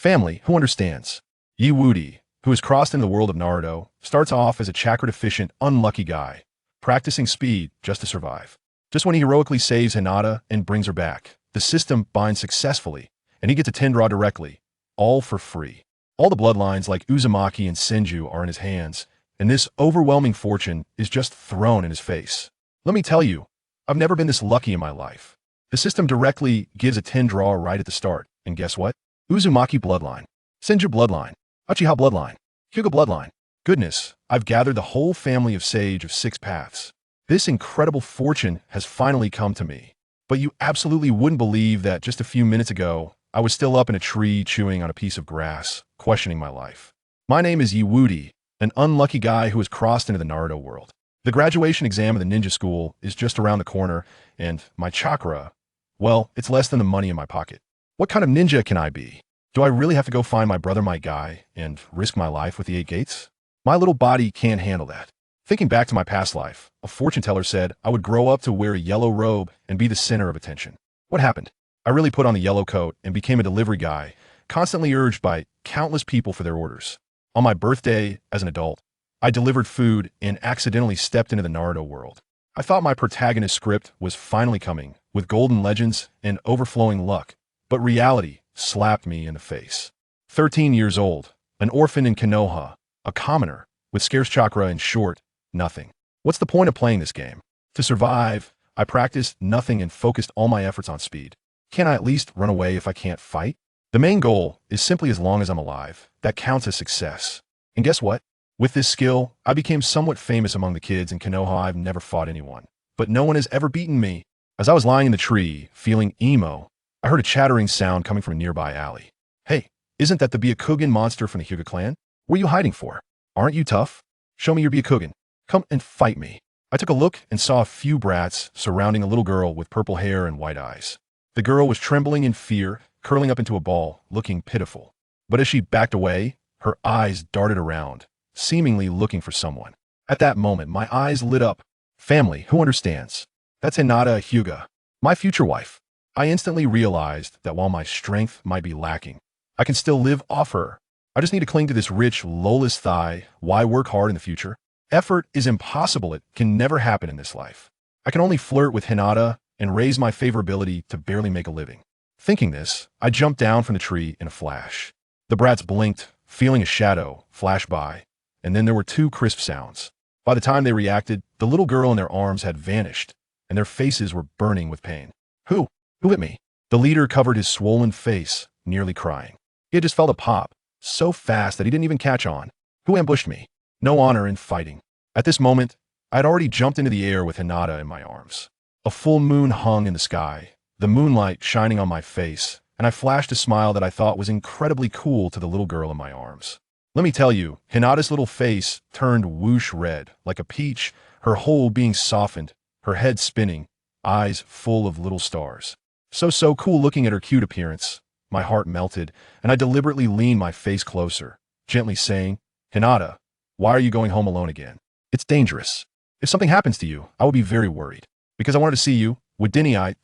Family, who understands? Woody, who has crossed into the world of Naruto, starts off as a chakra deficient, unlucky guy, practicing speed just to survive. Just when he heroically saves Hinata and brings her back, the system binds successfully, and he gets a 10 draw directly, all for free. All the bloodlines like Uzumaki and Senju are in his hands, and this overwhelming fortune is just thrown in his face. Let me tell you, I've never been this lucky in my life. The system directly gives a 10 draw right at the start, and guess what? Uzumaki bloodline, Senju bloodline, Uchiha bloodline, Hyuga bloodline. Goodness, I've gathered the whole family of sage of 6 paths. This incredible fortune has finally come to me. But you absolutely wouldn't believe that just a few minutes ago, I was still up in a tree chewing on a piece of grass, questioning my life. My name is Woody, an unlucky guy who has crossed into the Naruto world. The graduation exam of the ninja school is just around the corner, and my chakra, well, it's less than the money in my pocket. What kind of ninja can I be? Do I really have to go find my brother Might Guy and risk my life with the 8 gates? My little body can't handle that. Thinking back to my past life, a fortune teller said I would grow up to wear a yellow robe and be the center of attention. What happened? I really put on the yellow coat and became a delivery guy, constantly urged by countless people for their orders. On my birthday, as an adult, I delivered food and accidentally stepped into the Naruto world. I thought my protagonist script was finally coming, with golden legends and overflowing luck, but reality slapped me in the face. 13 years old, an orphan in Konoha, a commoner, with scarce chakra and short, nothing. What's the point of playing this game? To survive, I practiced nothing and focused all my efforts on speed. Can I at least run away if I can't fight? The main goal is simply as long as I'm alive. That counts as success. And guess what? With this skill, I became somewhat famous among the kids in Konoha. I've never fought anyone, but no one has ever beaten me. As I was lying in the tree, feeling emo, I heard a chattering sound coming from a nearby alley. Hey, isn't that the Byakugan monster from the Hyuga clan? What are you hiding for? Aren't you tough? Show me your Byakugan. Come and fight me. I took a look and saw a few brats surrounding a little girl with purple hair and white eyes. The girl was trembling in fear, curling up into a ball, looking pitiful. But as she backed away, her eyes darted around, seemingly looking for someone. At that moment, my eyes lit up. Family, who understands? That's Hinata Hyuga, my future wife. I instantly realized that while my strength might be lacking, I can still live off her. I just need to cling to this rich, lowless thigh. Why work hard in the future? Effort is impossible. It can never happen in this life. I can only flirt with Hinata and raise my favorability to barely make a living. Thinking this, I jumped down from the tree in a flash. The brats blinked, feeling a shadow flash by, and then there were 2 crisp sounds. By the time they reacted, the little girl in their arms had vanished, and their faces were burning with pain. Who hit me? The leader covered his swollen face, nearly crying. He had just felt a pop, so fast that he didn't even catch on. Who ambushed me? No honor in fighting. At this moment, I had already jumped into the air with Hinata in my arms. A full moon hung in the sky, the moonlight shining on my face, and I flashed a smile that I thought was incredibly cool to the little girl in my arms. Let me tell you, Hinata's little face turned whoosh red, like a peach, her whole being softened, her head spinning, eyes full of little stars. So cool looking at her cute appearance. My heart melted, and I deliberately leaned my face closer, gently saying, Hinata, why are you going home alone again? It's dangerous. If something happens to you, I will be very worried. Because I wanted to see you, WudiGets,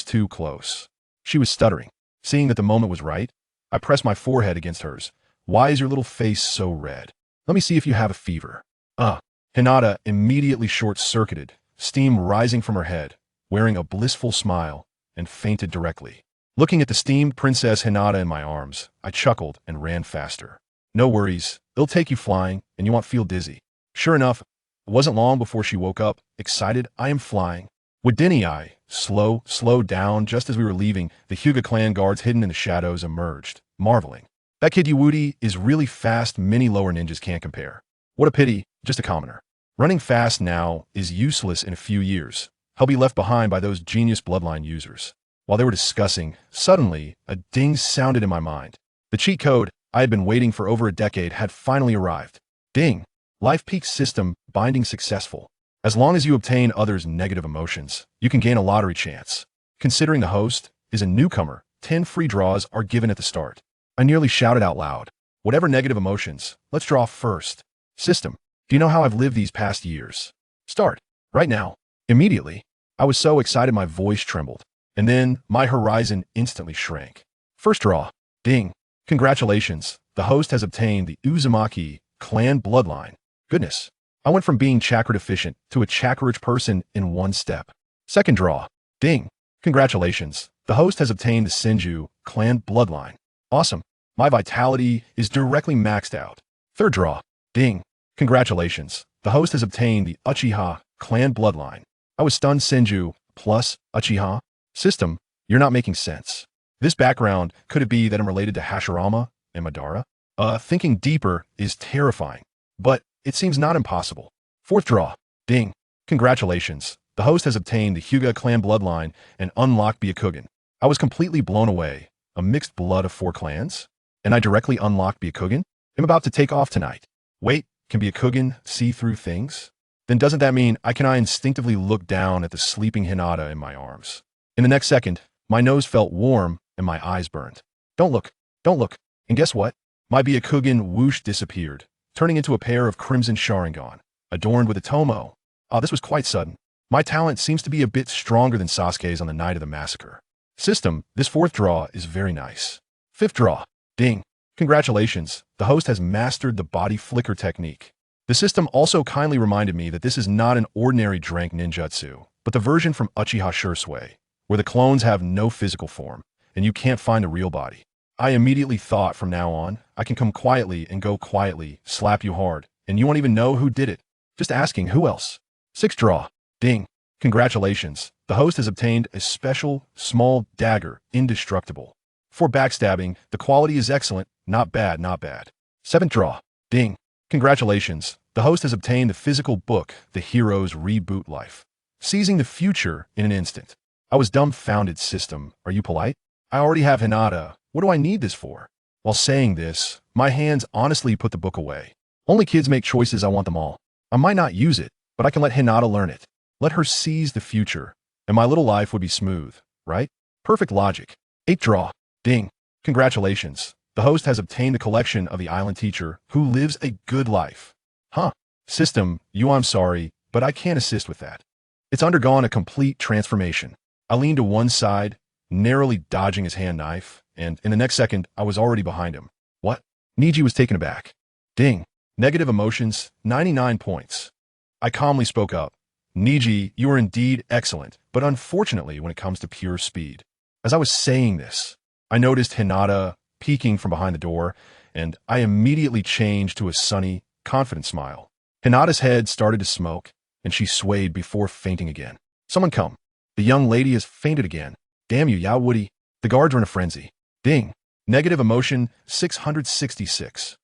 too close. She was stuttering. Seeing that the moment was right, I pressed my forehead against hers. Why is your little face so red? Let me see if you have a fever. Hinata immediately short-circuited, steam rising from her head, wearing a blissful smile, and fainted directly. Looking at the steamed Princess Hinata in my arms, I chuckled and ran faster. No worries, it'll take you flying, and you won't feel dizzy. Sure enough, it wasn't long before she woke up, excited. I am flying. WudiGets, slow down. Just as we were leaving, the Hyuga clan guards hidden in the shadows emerged, marveling. That kid Woody is really fast. Many lower ninjas can't compare. What a pity, just a commoner. Running fast now is useless in a few years. He'll be left behind by those genius bloodline users. While they were discussing, suddenly, a ding sounded in my mind. The cheat code I had been waiting for over a decade had finally arrived. Ding! Life Peak system binding successful. As long as you obtain others' negative emotions, you can gain a lottery chance. Considering the host is a newcomer, 10 free draws are given at the start. I nearly shouted out loud. Whatever negative emotions, let's draw first. System, do you know how I've lived these past years? Start. Right now. Immediately. I was so excited my voice trembled. And then my horizon instantly shrank. First draw. Ding. Congratulations, the host has obtained the Uzumaki clan bloodline. Goodness, I went from being chakra deficient to a chakra-rich person in one step. Second draw. Ding. Congratulations, the host has obtained the Senju clan bloodline. Awesome. My vitality is directly maxed out. Third draw. Ding. Congratulations, the host has obtained the Uchiha clan bloodline. I was stunned. Senju plus Uchiha? System, you're not making sense. This background, could it be that I'm related to Hashirama and Madara? Thinking deeper is terrifying, but it seems not impossible. Fourth draw. Ding. Congratulations, the host has obtained the Hyuga clan bloodline and unlocked Byakugan. I was completely blown away. A mixed blood of 4 clans? And I directly unlocked Byakugan? I'm about to take off tonight. Wait, can Byakugan see through things? Then doesn't that mean I instinctively look down at the sleeping Hinata in my arms? In the next second, my nose felt warm and my eyes burned. Don't look, don't look. And guess what? My Byakugan whoosh disappeared, turning into a pair of crimson Sharingan, adorned with a tomo. This was quite sudden. My talent seems to be a bit stronger than Sasuke's on the night of the massacre. System, this fourth draw is very nice. Fifth draw. Ding. Congratulations, the host has mastered the body flicker technique. The system also kindly reminded me that this is not an ordinary drank ninjutsu, but the version from Uchiha Shursui, where the clones have no physical form, and you can't find a real body. I immediately thought from now on, I can come quietly and go quietly, slap you hard, and you won't even know who did it. Just asking who else. Sixth draw. Ding. Congratulations, the host has obtained a special, small dagger, indestructible. For backstabbing, the quality is excellent, not bad, not bad. Seventh draw. Ding. Congratulations, the host has obtained the physical book, The Hero's Reboot Life. Seizing the future in an instant. I was dumbfounded. System, are you polite? I already have Hinata, what do I need this for? While saying this, my hands honestly put the book away. Only kids make choices, I want them all. I might not use it, but I can let Hinata learn it. Let her seize the future, and my little life would be smooth, right? Perfect logic. Eighth draw. Ding. Congratulations, the host has obtained the collection of the island teacher who lives a good life. Huh. System, I'm sorry, but I can't assist with that. It's undergone a complete transformation. I leaned to one side, narrowly dodging his hand knife, and in the next second, I was already behind him. What? Neji was taken aback. Ding. Negative emotions, 99 points. I calmly spoke up. Neji, you are indeed excellent, but unfortunately when it comes to pure speed. As I was saying this, I noticed Hinata peeking from behind the door, and I immediately changed to a sunny, confident smile. Hinata's head started to smoke, and she swayed before fainting again. Someone come. The young lady has fainted again. Damn you, Woody. The guards are in a frenzy. Ding. Negative emotion, 666.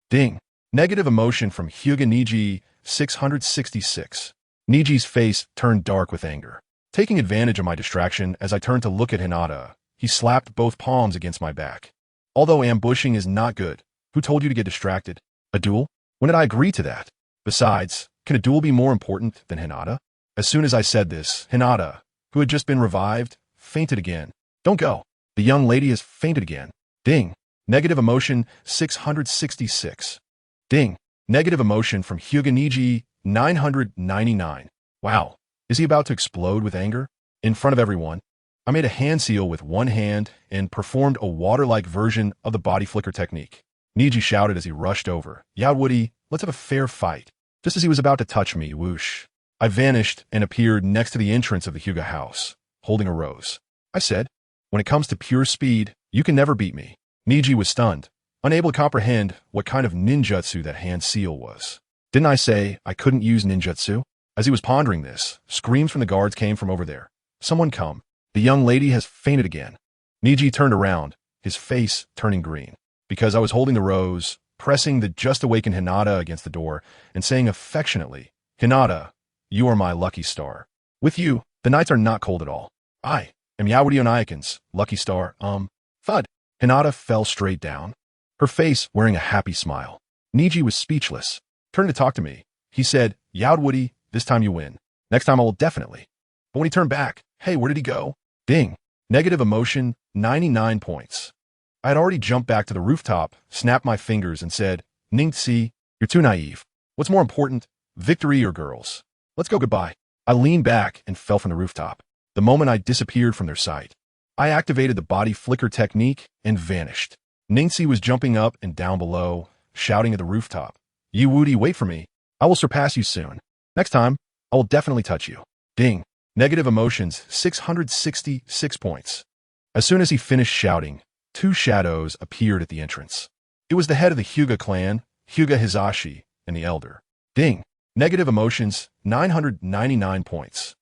Ding. Negative emotion from Hyuga Neji, 666. Niji's face turned dark with anger. Taking advantage of my distraction as I turned to look at Hinata, he slapped both palms against my back. Although ambushing is not good, who told you to get distracted? A duel? When did I agree to that? Besides, can a duel be more important than Hinata? As soon as I said this, Hinata, who had just been revived, fainted again. Don't go. The young lady has fainted again. Ding. Negative emotion, 666. Ding. Negative emotion from Hyuga Neji, 999. Wow. Is he about to explode with anger? In front of everyone, I made a hand seal with one hand and performed a water-like version of the body flicker technique. Neji shouted as he rushed over. Yeah, Woody, let's have a fair fight. Just as he was about to touch me, whoosh. I vanished and appeared next to the entrance of the Hyuga house, holding a rose. I said, when it comes to pure speed, you can never beat me. Neji was stunned, unable to comprehend what kind of ninjutsu that hand seal was. Didn't I say I couldn't use ninjutsu? As he was pondering this, screams from the guards came from over there. Someone come. The young lady has fainted again. Neji turned around, his face turning green, because I was holding the rose, pressing the just-awakened Hinata against the door, and saying affectionately, Hinata, you are my lucky star. With you, the nights are not cold at all. I am Yaori Onaikan's lucky star, thud. Hinata fell straight down, her face wearing a happy smile. Neji was speechless. Turned to talk to me. He said, Yaud Woody, this time you win. Next time I will definitely. But when he turned back, hey, where did he go? Ding. Negative emotion, 99 points. I had already jumped back to the rooftop, snapped my fingers, and said, Ningtsi, you're too naive. What's more important, victory or girls? Let's go goodbye. I leaned back and fell from the rooftop. The moment I disappeared from their sight, I activated the body flicker technique and vanished. Ningxi was jumping up and down below, shouting at the rooftop. "You Wudi, wait for me. I will surpass you soon. Next time, I will definitely touch you." Ding. Negative emotions, 666 points. As soon as he finished shouting, two shadows appeared at the entrance. It was the head of the Hyuga clan, Hyuga Hizashi, and the elder. Ding. Negative emotions, 999 points.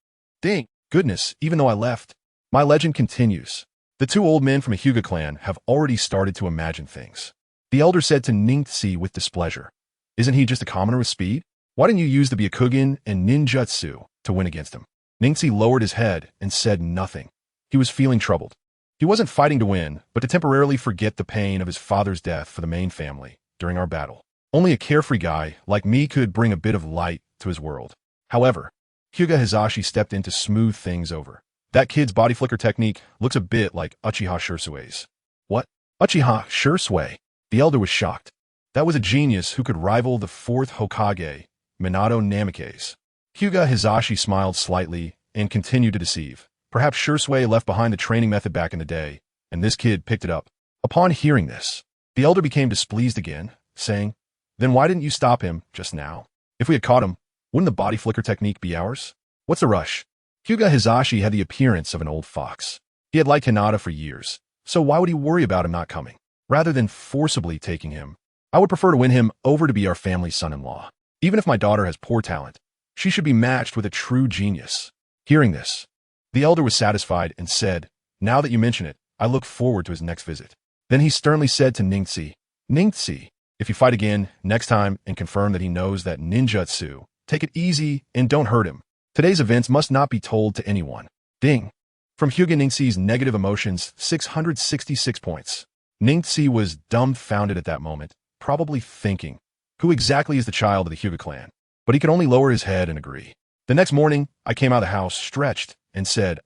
Ding. Goodness, even though I left. My legend continues. The two old men from a Hyuga clan have already started to imagine things. The elder said to Ningxi with displeasure, "Isn't he just a commoner with speed? Why didn't you use the Byakugan and ninjutsu to win against him?" Ningxi lowered his head and said nothing. He was feeling troubled. He wasn't fighting to win, but to temporarily forget the pain of his father's death for the main family during our battle. Only a carefree guy like me could bring a bit of light to his world. However, Hyuga Hizashi stepped in to smooth things over. "That kid's body flicker technique looks a bit like Uchiha Shursue's." "What? Uchiha Shursui?" The elder was shocked. That was a genius who could rival the fourth Hokage, Minato Namikaze. Hyuga Hizashi smiled slightly and continued to deceive. Perhaps Shursui left behind the training method back in the day, and this kid picked it up. Upon hearing this, the elder became displeased again, saying, "Then why didn't you stop him just now? If we had caught him, wouldn't the body flicker technique be ours? What's the rush?" Hyuga Hizashi had the appearance of an old fox. He had liked Hinata for years, so why would he worry about him not coming? Rather than forcibly taking him, I would prefer to win him over to be our family son-in-law. Even if my daughter has poor talent, she should be matched with a true genius. Hearing this, the elder was satisfied and said, "Now that you mention it, I look forward to his next visit." Then he sternly said to Ningxi, "Ningxi, if you fight again next time and confirm that he knows that ninjutsu, take it easy and don't hurt him. Today's events must not be told to anyone." Ding. From Hyuga Ningxi's negative emotions, 666 points. Ningxi was dumbfounded at that moment, probably thinking, who exactly is the child of the Hyuga clan? But he could only lower his head and agree. The next morning, I came out of the house stretched and said,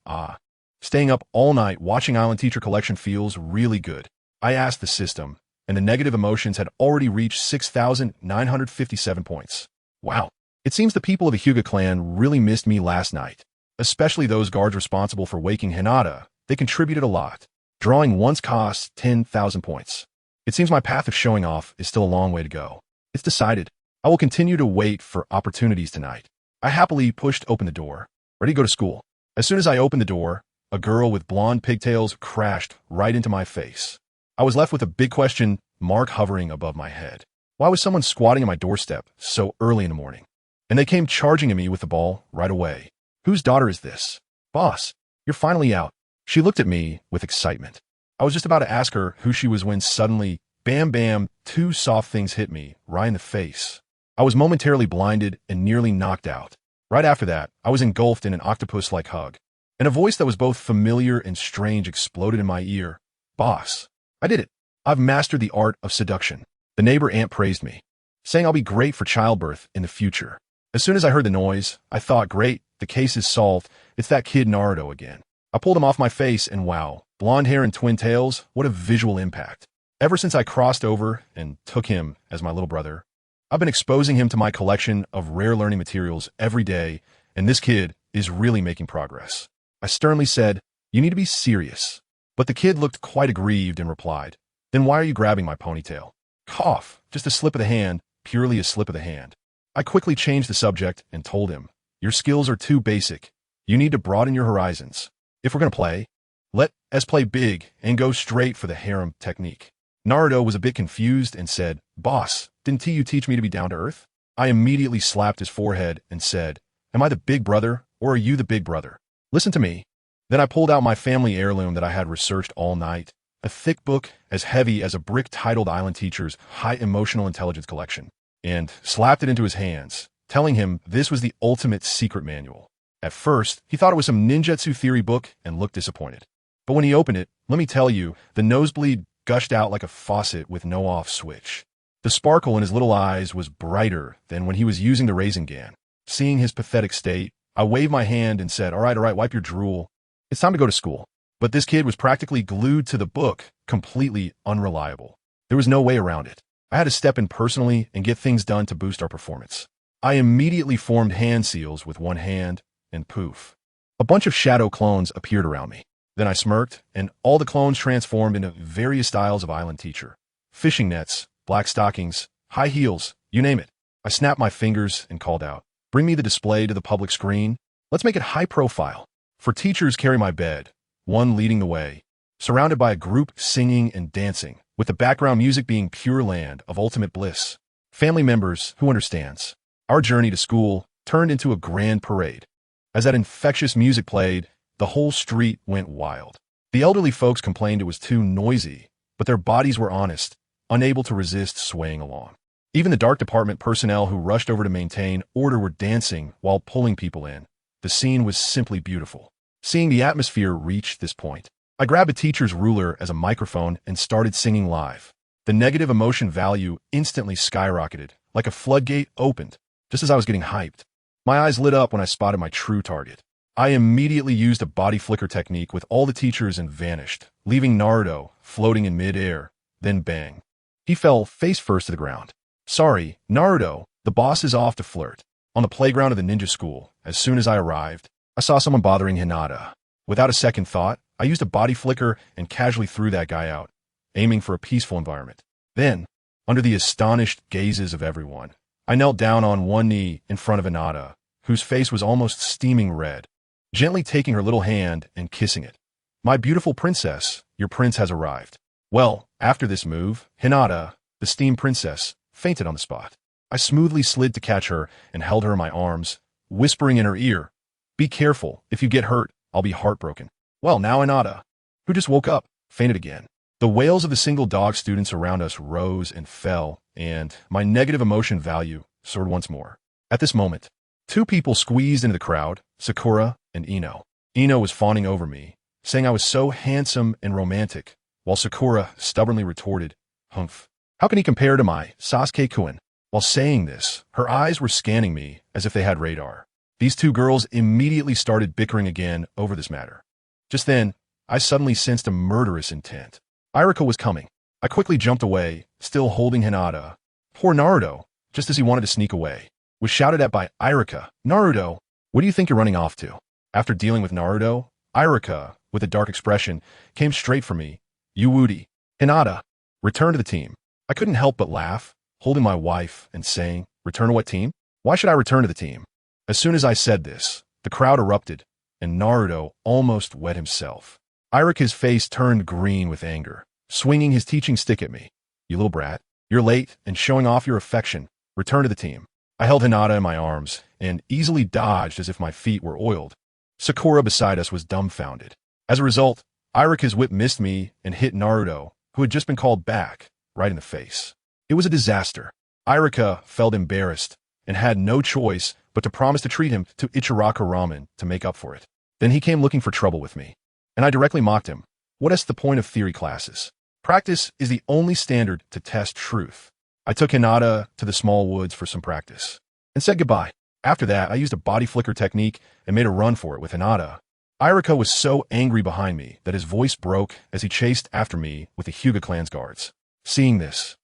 staying up all night watching Island Teacher Collection feels really good. I asked the system, and the negative emotions had already reached 6,957 points. Wow. It seems the people of the Hyuga clan really missed me last night, especially those guards responsible for waking Hinata. They contributed a lot. Drawing once costs 10,000 points. It seems my path of showing off is still a long way to go. It's decided. I will continue to wait for opportunities tonight. I happily pushed open the door, ready to go to school. As soon as I opened the door, a girl with blonde pigtails crashed right into my face. I was left with a big question mark hovering above my head. Why was someone squatting on my doorstep so early in the morning? And they came charging at me with the ball right away. Whose daughter is this? "Boss, you're finally out." She looked at me with excitement. I was just about to ask her who she was when suddenly, bam bam, two soft things hit me right in the face. I was momentarily blinded and nearly knocked out. Right after that, I was engulfed in an octopus-like hug. And a voice that was both familiar and strange exploded in my ear. "Boss, I did it. I've mastered the art of seduction." The neighbor aunt praised me, saying I'll be great for childbirth in the future. As soon as I heard the noise, I thought, great, the case is solved. It's that kid Naruto again. I pulled him off my face and wow, blonde hair and twin tails, what a visual impact. Ever since I crossed over and took him as my little brother, I've been exposing him to my collection of rare learning materials every day, and this kid is really making progress. I sternly said, "You need to be serious." But the kid looked quite aggrieved and replied, "Then why are you grabbing my ponytail?" Cough, just a slip of the hand, purely a slip of the hand. I quickly changed the subject and told him, "Your skills are too basic. You need to broaden your horizons. If we're going to play, let us play big and go straight for the harem technique." Naruto was a bit confused and said, "Boss, didn't you teach me to be down to earth?" I immediately slapped his forehead and said, "Am I the big brother or are you the big brother? Listen to me." Then I pulled out my family heirloom that I had researched all night, a thick book as heavy as a brick titled Island Teacher's High Emotional Intelligence Collection, and slapped it into his hands, telling him this was the ultimate secret manual. At first, he thought it was some ninjutsu theory book and looked disappointed. But when he opened it, let me tell you, the nosebleed gushed out like a faucet with no off switch. The sparkle in his little eyes was brighter than when he was using the Rasengan. Seeing his pathetic state, I waved my hand and said, all right, wipe your drool. It's time to go to school." But this kid was practically glued to the book, completely unreliable. There was no way around it. I had to step in personally and get things done to boost our performance. I immediately formed hand seals with one hand, and poof. A bunch of shadow clones appeared around me. Then I smirked, and all the clones transformed into various styles of island teacher. Fishing nets, black stockings, high heels, you name it. I snapped my fingers and called out, "Bring me the display to the public screen. Let's make it high profile." For teachers carry my bed, one leading the way, surrounded by a group singing and dancing, with the background music being pure land of ultimate bliss. Family members, who understands? Our journey to school turned into a grand parade. As that infectious music played, the whole street went wild. The elderly folks complained it was too noisy, but their bodies were honest, unable to resist swaying along. Even the dark department personnel who rushed over to maintain order were dancing while pulling people in. The scene was simply beautiful. Seeing the atmosphere reach this point, I grabbed a teacher's ruler as a microphone and started singing live. The negative emotion value instantly skyrocketed, like a floodgate opened, just as I was getting hyped. My eyes lit up when I spotted my true target. I immediately used a body flicker technique with all the teachers and vanished, leaving Naruto floating in mid-air. Then bang. He fell face first to the ground. "Sorry, Naruto, the boss is off to flirt." On the playground of the ninja school, as soon as I arrived, I saw someone bothering Hinata. Without a second thought, I used a body flicker and casually threw that guy out, aiming for a peaceful environment. Then, under the astonished gazes of everyone, I knelt down on one knee in front of Hinata, whose face was almost steaming red, gently taking her little hand and kissing it. "My beautiful princess, your prince has arrived." Well, after this move, Hinata, the steam princess, fainted on the spot. I smoothly slid to catch her and held her in my arms, whispering in her ear, "Be careful, if you get hurt, I'll be heartbroken." Well, now Hinata, who just woke up, fainted again. The wails of the single dog students around us rose and fell, and my negative emotion value soared once more. At this moment, two people squeezed into the crowd, Sakura and Ino. Ino was fawning over me, saying I was so handsome and romantic, while Sakura stubbornly retorted, "Humph. How can he compare to my Sasuke-kun?" While saying this, her eyes were scanning me as if they had radar. These two girls immediately started bickering again over this matter. Just then, I suddenly sensed a murderous intent. Irika was coming. I quickly jumped away, still holding Hinata. Poor Naruto, just as he wanted to sneak away, was shouted at by Irika. "Naruto, what do you think you're running off to?" After dealing with Naruto, Irika, with a dark expression, came straight for me. "You Woody. Hinata, return to the team." I couldn't help but laugh, holding my wife and saying, "Return to what team? Why should I return to the team?" As soon as I said this, the crowd erupted, and Naruto almost wet himself. Irika's face turned green with anger, swinging his teaching stick at me. "You little brat, you're late and showing off your affection. Return to the team." I held Hinata in my arms and easily dodged as if my feet were oiled. Sakura beside us was dumbfounded. As a result, Irika's whip missed me and hit Naruto, who had just been called back, right in the face. It was a disaster. Irika felt embarrassed and had no choice but to promise to treat him to Ichiraka ramen to make up for it. Then he came looking for trouble with me, and I directly mocked him. What is the point of theory classes? Practice is the only standard to test truth. I took Hinata to the small woods for some practice and said goodbye. After that, I used a body flicker technique and made a run for it with Hinata. Irika was so angry behind me that his voice broke as he chased after me with the Hyuga clan's guards. Seeing this,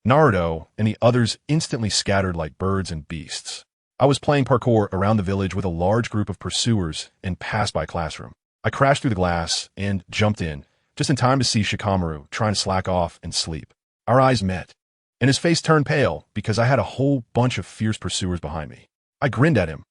Naruto and the others instantly scattered like birds and beasts. I was playing parkour around the village with a large group of pursuers and passed by a classroom. I crashed through the glass and jumped in, just in time to see Shikamaru trying to slack off and sleep. Our eyes met, and his face turned pale because I had a whole bunch of fierce pursuers behind me. I grinned at him.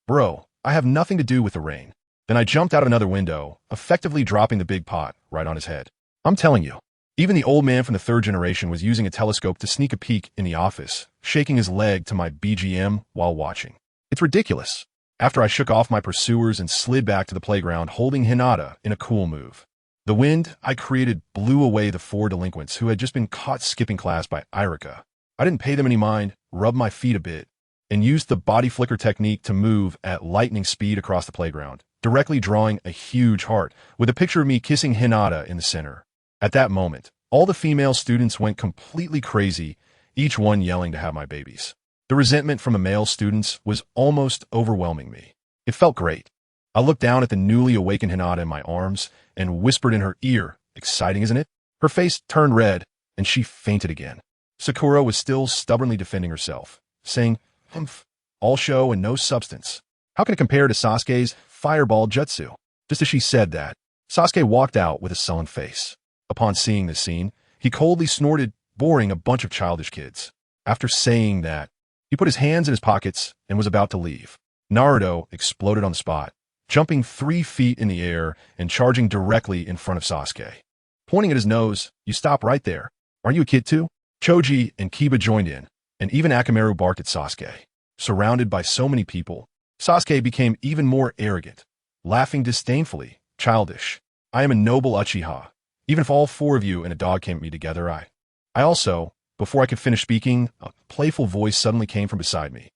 "Bro, I have nothing to do with the rain." Then I jumped out of another window, effectively dropping the big pot right on his head. I'm telling you, even the old man from the third generation was using a telescope to sneak a peek in the office, shaking his leg to my BGM while watching. It's ridiculous. After I shook off my pursuers and slid back to the playground holding Hinata in a cool move. The wind I created blew away the four delinquents who had just been caught skipping class by Irika. I didn't pay them any mind, rubbed my feet a bit, and used the body flicker technique to move at lightning speed across the playground, directly drawing a huge heart with a picture of me kissing Hinata in the center. At that moment, all the female students went completely crazy, each one yelling to have my babies. The resentment from the male students was almost overwhelming me. It felt great. I looked down at the newly awakened Hinata in my arms and whispered in her ear, "Exciting, isn't it?" Her face turned red, and she fainted again. Sakura was still stubbornly defending herself, saying, "Humph, all show and no substance. How can it compare to Sasuke's fireball jutsu?" Just as she said that, Sasuke walked out with a sullen face. Upon seeing this scene, he coldly snorted, boring a bunch of childish kids. After saying that, he put his hands in his pockets and was about to leave. Naruto exploded on the spot, jumping 3 feet in the air and charging directly in front of Sasuke. Pointing at his nose, "You stop right there. Are you a kid too?" Choji and Kiba joined in, and even Akamaru barked at Sasuke. Surrounded by so many people, Sasuke became even more arrogant, laughing disdainfully. "Childish. I am a noble Uchiha. Even if all 4 of you and a dog came at me together, I also," before I could finish speaking, a playful voice suddenly came from beside me.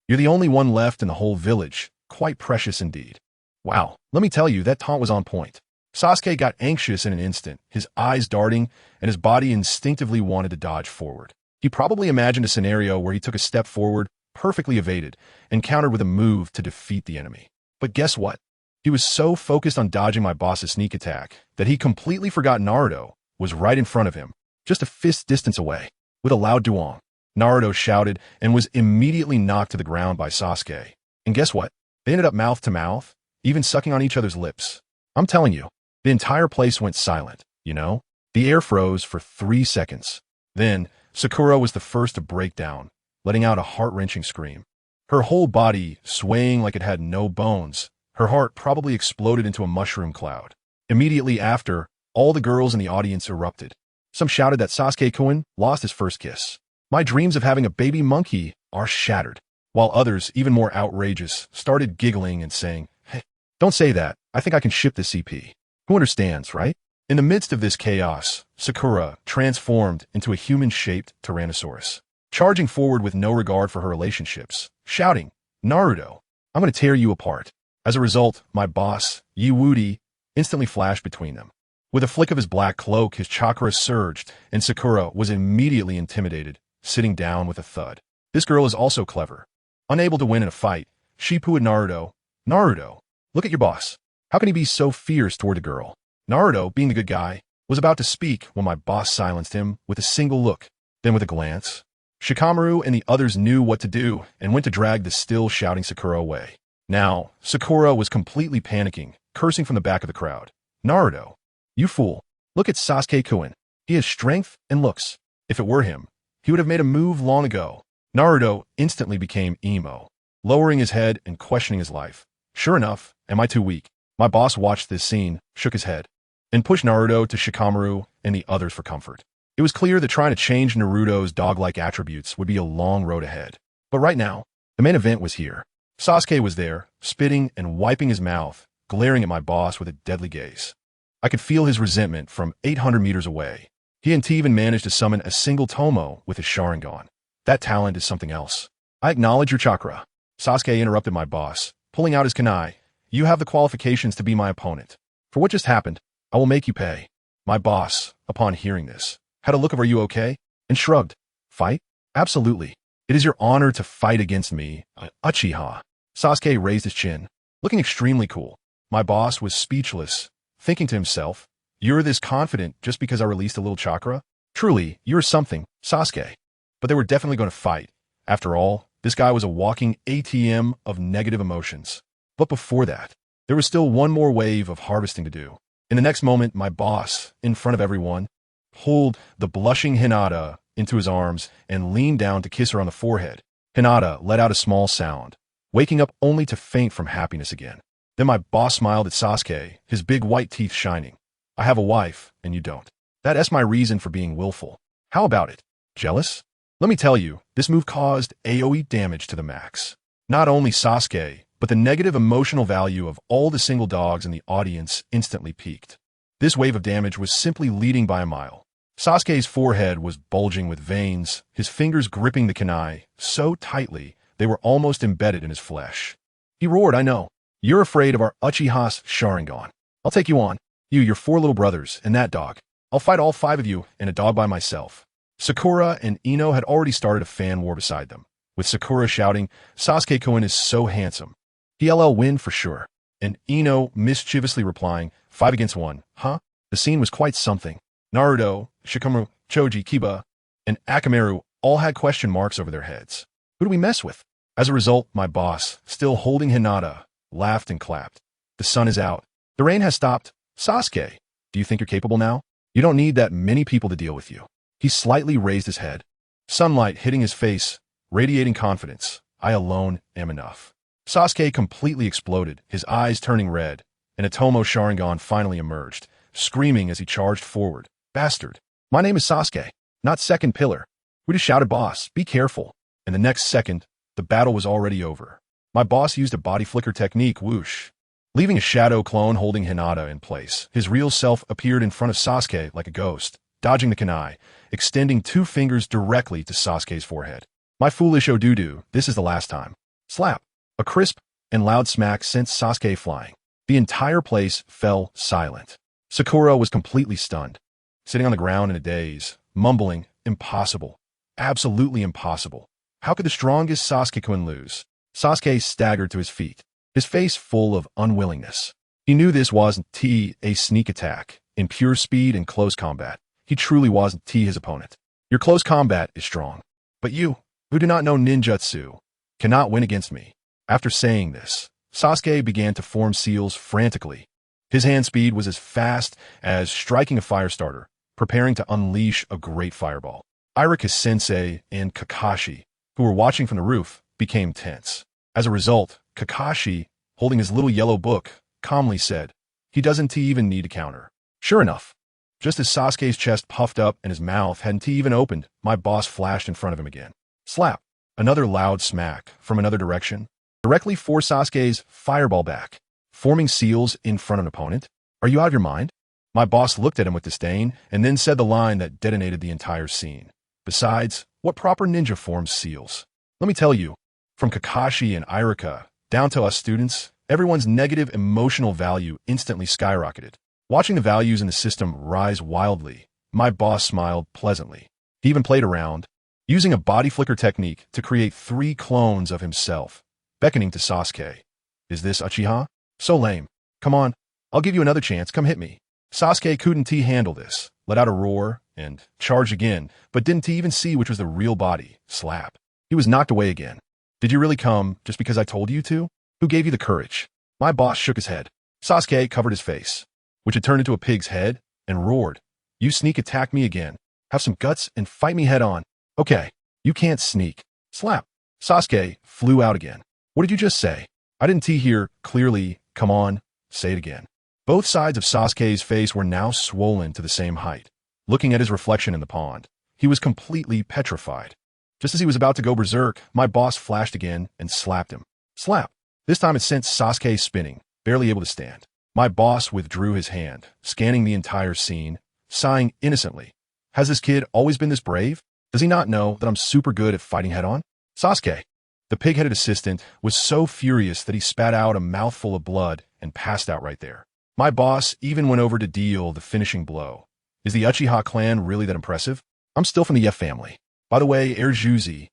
You're the only one left in the whole village. Quite precious indeed." Wow, let me tell you, that taunt was on point. Sasuke got anxious in an instant, his eyes darting, and his body instinctively wanted to dodge forward. He probably imagined a scenario where he took a step forward, perfectly evaded, and countered with a move to defeat the enemy. But guess what? He was so focused on dodging my boss's sneak attack that he completely forgot Naruto was right in front of him, just a fist distance away. With a loud duong, Naruto shouted and was immediately knocked to the ground by Sasuke. And guess what? They ended up mouth to mouth, even sucking on each other's lips. I'm telling you, the entire place went silent, you know? The air froze for 3 seconds. Then, Sakura was the first to break down, letting out a heart-wrenching scream. Her whole body swaying like it had no bones. Her heart probably exploded into a mushroom cloud. Immediately after, all the girls in the audience erupted. Some shouted that Sasuke-kun lost his first kiss. My dreams of having a baby monkey are shattered. While others, even more outrageous, started giggling and saying, "Hey, don't say that. I think I can ship this CP." Who understands, right? In the midst of this chaos, Sakura transformed into a human-shaped Tyrannosaurus, charging forward with no regard for her relationships, shouting, "Naruto, I'm going to tear you apart." As a result, my boss, Wudi, instantly flashed between them. With a flick of his black cloak, his chakra surged, and Sakura was immediately intimidated, sitting down with a thud. This girl is also clever. Unable to win in a fight, she pooed Naruto, "Naruto, look at your boss. How can he be so fierce toward a girl?" Naruto, being the good guy, was about to speak when my boss silenced him with a single look, then with a glance. Shikamaru and the others knew what to do and went to drag the still shouting Sakura away. Now, Sakura was completely panicking, cursing from the back of the crowd. "Naruto, you fool. Look at Sasuke-kun. He has strength and looks. If it were him, he would have made a move long ago." Naruto instantly became emo, lowering his head and questioning his life. Sure enough, am I too weak? My boss watched this scene, shook his head, and pushed Naruto to Shikamaru and the others for comfort. It was clear that trying to change Naruto's dog-like attributes would be a long road ahead. But right now, the main event was here. Sasuke was there, spitting and wiping his mouth, glaring at my boss with a deadly gaze. I could feel his resentment from 800 meters away. He hadn't even managed to summon a single Tomo with his Sharingan. That talent is something else. "I acknowledge your chakra." Sasuke interrupted my boss, pulling out his kunai. "You have the qualifications to be my opponent. For what just happened, I will make you pay." My boss, upon hearing this, had a look of "Are you okay?" and shrugged. "Fight? Absolutely. It is your honor to fight against me, Uchiha." Sasuke raised his chin, looking extremely cool. My boss was speechless, thinking to himself, "You're this confident just because I released a little chakra? Truly, you're something, Sasuke." But they were definitely going to fight. After all, this guy was a walking ATM of negative emotions. But before that, there was still one more wave of harvesting to do. In the next moment, my boss, in front of everyone, pulled the blushing Hinata into his arms and leaned down to kiss her on the forehead. Hinata let out a small sound, waking up only to faint from happiness again. Then my boss smiled at Sasuke, his big white teeth shining. "I have a wife, and you don't. That's my reason for being willful. How about it? Jealous?" Let me tell you, this move caused AoE damage to the max. Not only Sasuke, but the negative emotional value of all the single dogs in the audience instantly peaked. This wave of damage was simply leading by a mile. Sasuke's forehead was bulging with veins, his fingers gripping the kunai so tightly they were almost embedded in his flesh. He roared, "I know. You're afraid of our Uchiha's Sharingan. I'll take you on. You, your 4 little brothers, and that dog. I'll fight all 5 of you and a dog by myself." Sakura and Ino had already started a fan war beside them, with Sakura shouting, "Sasuke-kun is so handsome. He'll win for sure." And Ino mischievously replying, "5 against 1, huh?" The scene was quite something. Naruto, Shikamaru, Choji, Kiba, and Akamaru all had question marks over their heads. Who do we mess with? As a result, my boss, still holding Hinata, laughed and clapped. The sun is out. The rain has stopped, Sasuke, do you think you're capable now? You don't need that many people to deal with you. He slightly raised his head. Sunlight hitting his face, radiating confidence. I alone am enough. Sasuke completely exploded, his eyes turning red, and a Tomo Sharingan finally emerged, screaming as he charged forward. Bastard. My name is Sasuke, not Second Pillar. We just shouted, boss, be careful. And the next second, the battle was already over. My boss used a body flicker technique, whoosh. Leaving a shadow clone holding Hinata in place, his real self appeared in front of Sasuke like a ghost, dodging the kunai, extending 2 fingers directly to Sasuke's forehead. My foolish Odudu, this is the last time. Slap. A crisp and loud smack sent Sasuke flying. The entire place fell silent. Sakura was completely stunned, sitting on the ground in a daze, mumbling, impossible. Absolutely impossible. How could the strongest Sasuke-kun lose? Sasuke staggered to his feet, his face full of unwillingness. He knew this wasn't a sneak attack. In pure speed and close combat, he truly wasn't his opponent. Your close combat is strong, but you, who do not know ninjutsu, cannot win against me. After saying this, Sasuke began to form seals frantically. His hand speed was as fast as striking a fire starter, preparing to unleash a great fireball. Irika-sensei and Kakashi, who were watching from the roof, became tense. As a result, Kakashi, holding his little yellow book, calmly said, he doesn't even need to counter. Sure enough, just as Sasuke's chest puffed up and his mouth hadn't even opened, my boss flashed in front of him again. Slap. Another loud smack from another direction, directly for Sasuke's fireball back, forming seals in front of an opponent. Are you out of your mind? My boss looked at him with disdain and then said the line that detonated the entire scene. Besides, what proper ninja forms seals? Let me tell you, from Kakashi and Irika down to us students, everyone's negative emotional value instantly skyrocketed. Watching the values in the system rise wildly, my boss smiled pleasantly. He even played around, using a body flicker technique to create 3 clones of himself, beckoning to Sasuke. Is this Uchiha? So lame. Come on, I'll give you another chance, come hit me. Sasuke couldn't handle this, let out a roar, and charged again, but didn't even see which was the real body. Slap. He was knocked away again. Did you really come just because I told you to? Who gave you the courage? My boss shook his head. Sasuke covered his face, which had turned into a pig's head, and roared. You sneak attack me again. Have some guts and fight me head on. Okay, you can't sneak. Slap. Sasuke flew out again. What did you just say? I didn't hear clearly. Come on, say it again. Both sides of Sasuke's face were now swollen to the same height. Looking at his reflection in the pond, he was completely petrified. Just as he was about to go berserk, my boss flashed again and slapped him. Slap. This time it sent Sasuke spinning, barely able to stand. My boss withdrew his hand, scanning the entire scene, sighing innocently. Has this kid always been this brave? Does he not know that I'm super good at fighting head-on? Sasuke. The pig-headed assistant was so furious that he spat out a mouthful of blood and passed out right there. My boss even went over to deal the finishing blow. Is the Uchiha clan really that impressive? I'm still from the F family. By the way, Erjuzi,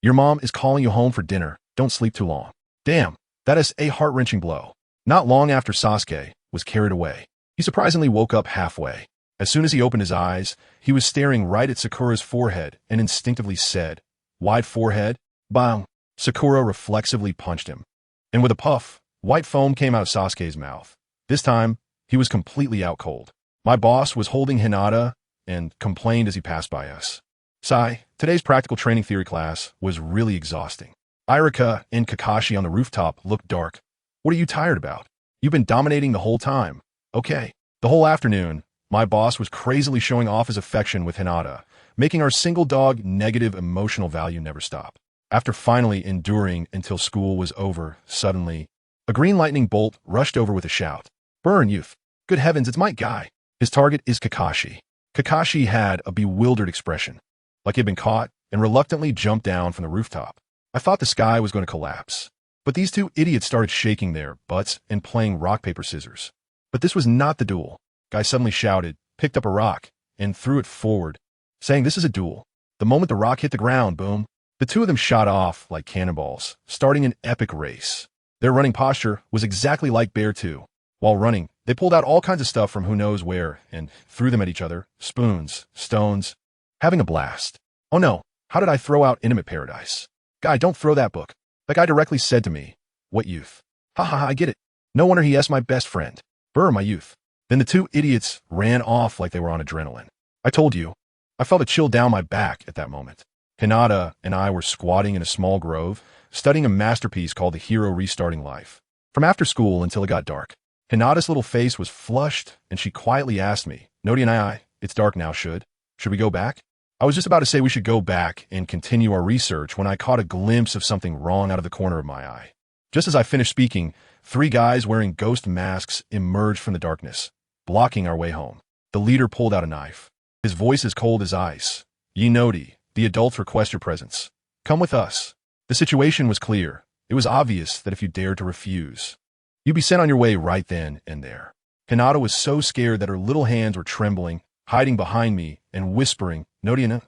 your mom is calling you home for dinner. Don't sleep too long. Damn, that is a heart-wrenching blow. Not long after Sasuke was carried away, he surprisingly woke up halfway. As soon as he opened his eyes, he was staring right at Sakura's forehead and instinctively said, wide forehead? Bang! Sakura reflexively punched him. And with a puff, white foam came out of Sasuke's mouth. This time, he was completely out cold. My boss was holding Hinata and complained as he passed by us. Sai, today's practical training theory class was really exhausting. Irika and Kakashi on the rooftop looked dark. What are you tired about? You've been dominating the whole time. Okay. The whole afternoon, my boss was crazily showing off his affection with Hinata, making our single dog negative emotional value never stop. After finally enduring until school was over, suddenly, a green lightning bolt rushed over with a shout. Burn, youth. Good heavens, it's my guy. His target is Kakashi. Kakashi had a bewildered expression, like he had been caught, and reluctantly jumped down from the rooftop. I thought the sky was going to collapse. But these 2 idiots started shaking their butts and playing rock, paper, scissors. But this was not the duel. Guy suddenly shouted, picked up a rock, and threw it forward, saying this is a duel. The moment the rock hit the ground, boom, the 2 of them shot off like cannonballs, starting an epic race. Their running posture was exactly like Bear 2. While running, they pulled out all kinds of stuff from who knows where and threw them at each other, spoons, stones, having a blast. Oh no, how did I throw out Intimate Paradise? Guy, don't throw that book. That guy directly said to me, what youth? Ha ha ha, I get it. No wonder he asked my best friend. Brr, my youth. Then the two idiots ran off like they were on adrenaline. I told you. I felt a chill down my back at that moment. Hinata and I were squatting in a small grove, studying a masterpiece called The Hero Restarting Life. From after school until it got dark. Hinata's little face was flushed, and she quietly asked me, Nodi and I, it's dark now, should we go back? I was just about to say we should go back and continue our research when I caught a glimpse of something wrong out of the corner of my eye. Just as I finished speaking, 3 guys wearing ghost masks emerged from the darkness, blocking our way home. The leader pulled out a knife. His voice as cold as ice. Ye Nodi, the adults request your presence. Come with us. The situation was clear. It was obvious that if you dared to refuse, you'd be sent on your way right then and there. Hinata was so scared that her little hands were trembling, hiding behind me and whispering, Nodiana,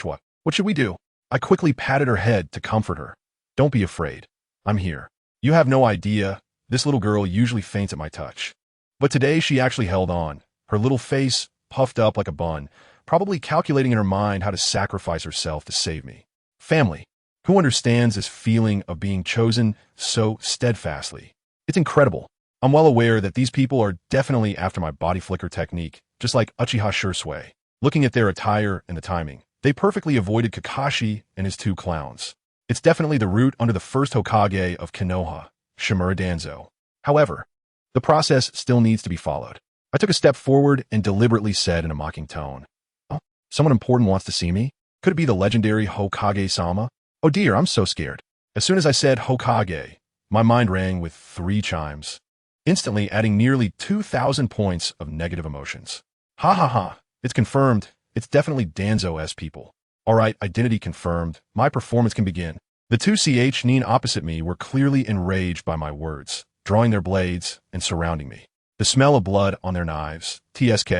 what? What should we do? I quickly patted her head to comfort her. Don't be afraid. I'm here. You have no idea. This little girl usually faints at my touch. But today she actually held on, her little face puffed up like a bun, probably calculating in her mind how to sacrifice herself to save me. Family. Who understands this feeling of being chosen so steadfastly? It's incredible. I'm well aware that these people are definitely after my body flicker technique, just like Uchiha Shursui. Looking at their attire and the timing, they perfectly avoided Kakashi and his 2 clowns. It's definitely the root under the first Hokage of Konoha, Shimura Danzo. However, the process still needs to be followed. I took a step forward and deliberately said in a mocking tone, Oh, someone important wants to see me? Could it be the legendary Hokage-sama? Oh dear, I'm so scared. As soon as I said Hokage, my mind rang with 3 chimes, instantly adding nearly 2,000 points of negative emotions. Ha ha ha, it's confirmed. It's definitely Danzo-S people. All right, identity confirmed. My performance can begin. The 2 ch-nin opposite me were clearly enraged by my words, drawing their blades and surrounding me. The smell of blood on their knives. TSK.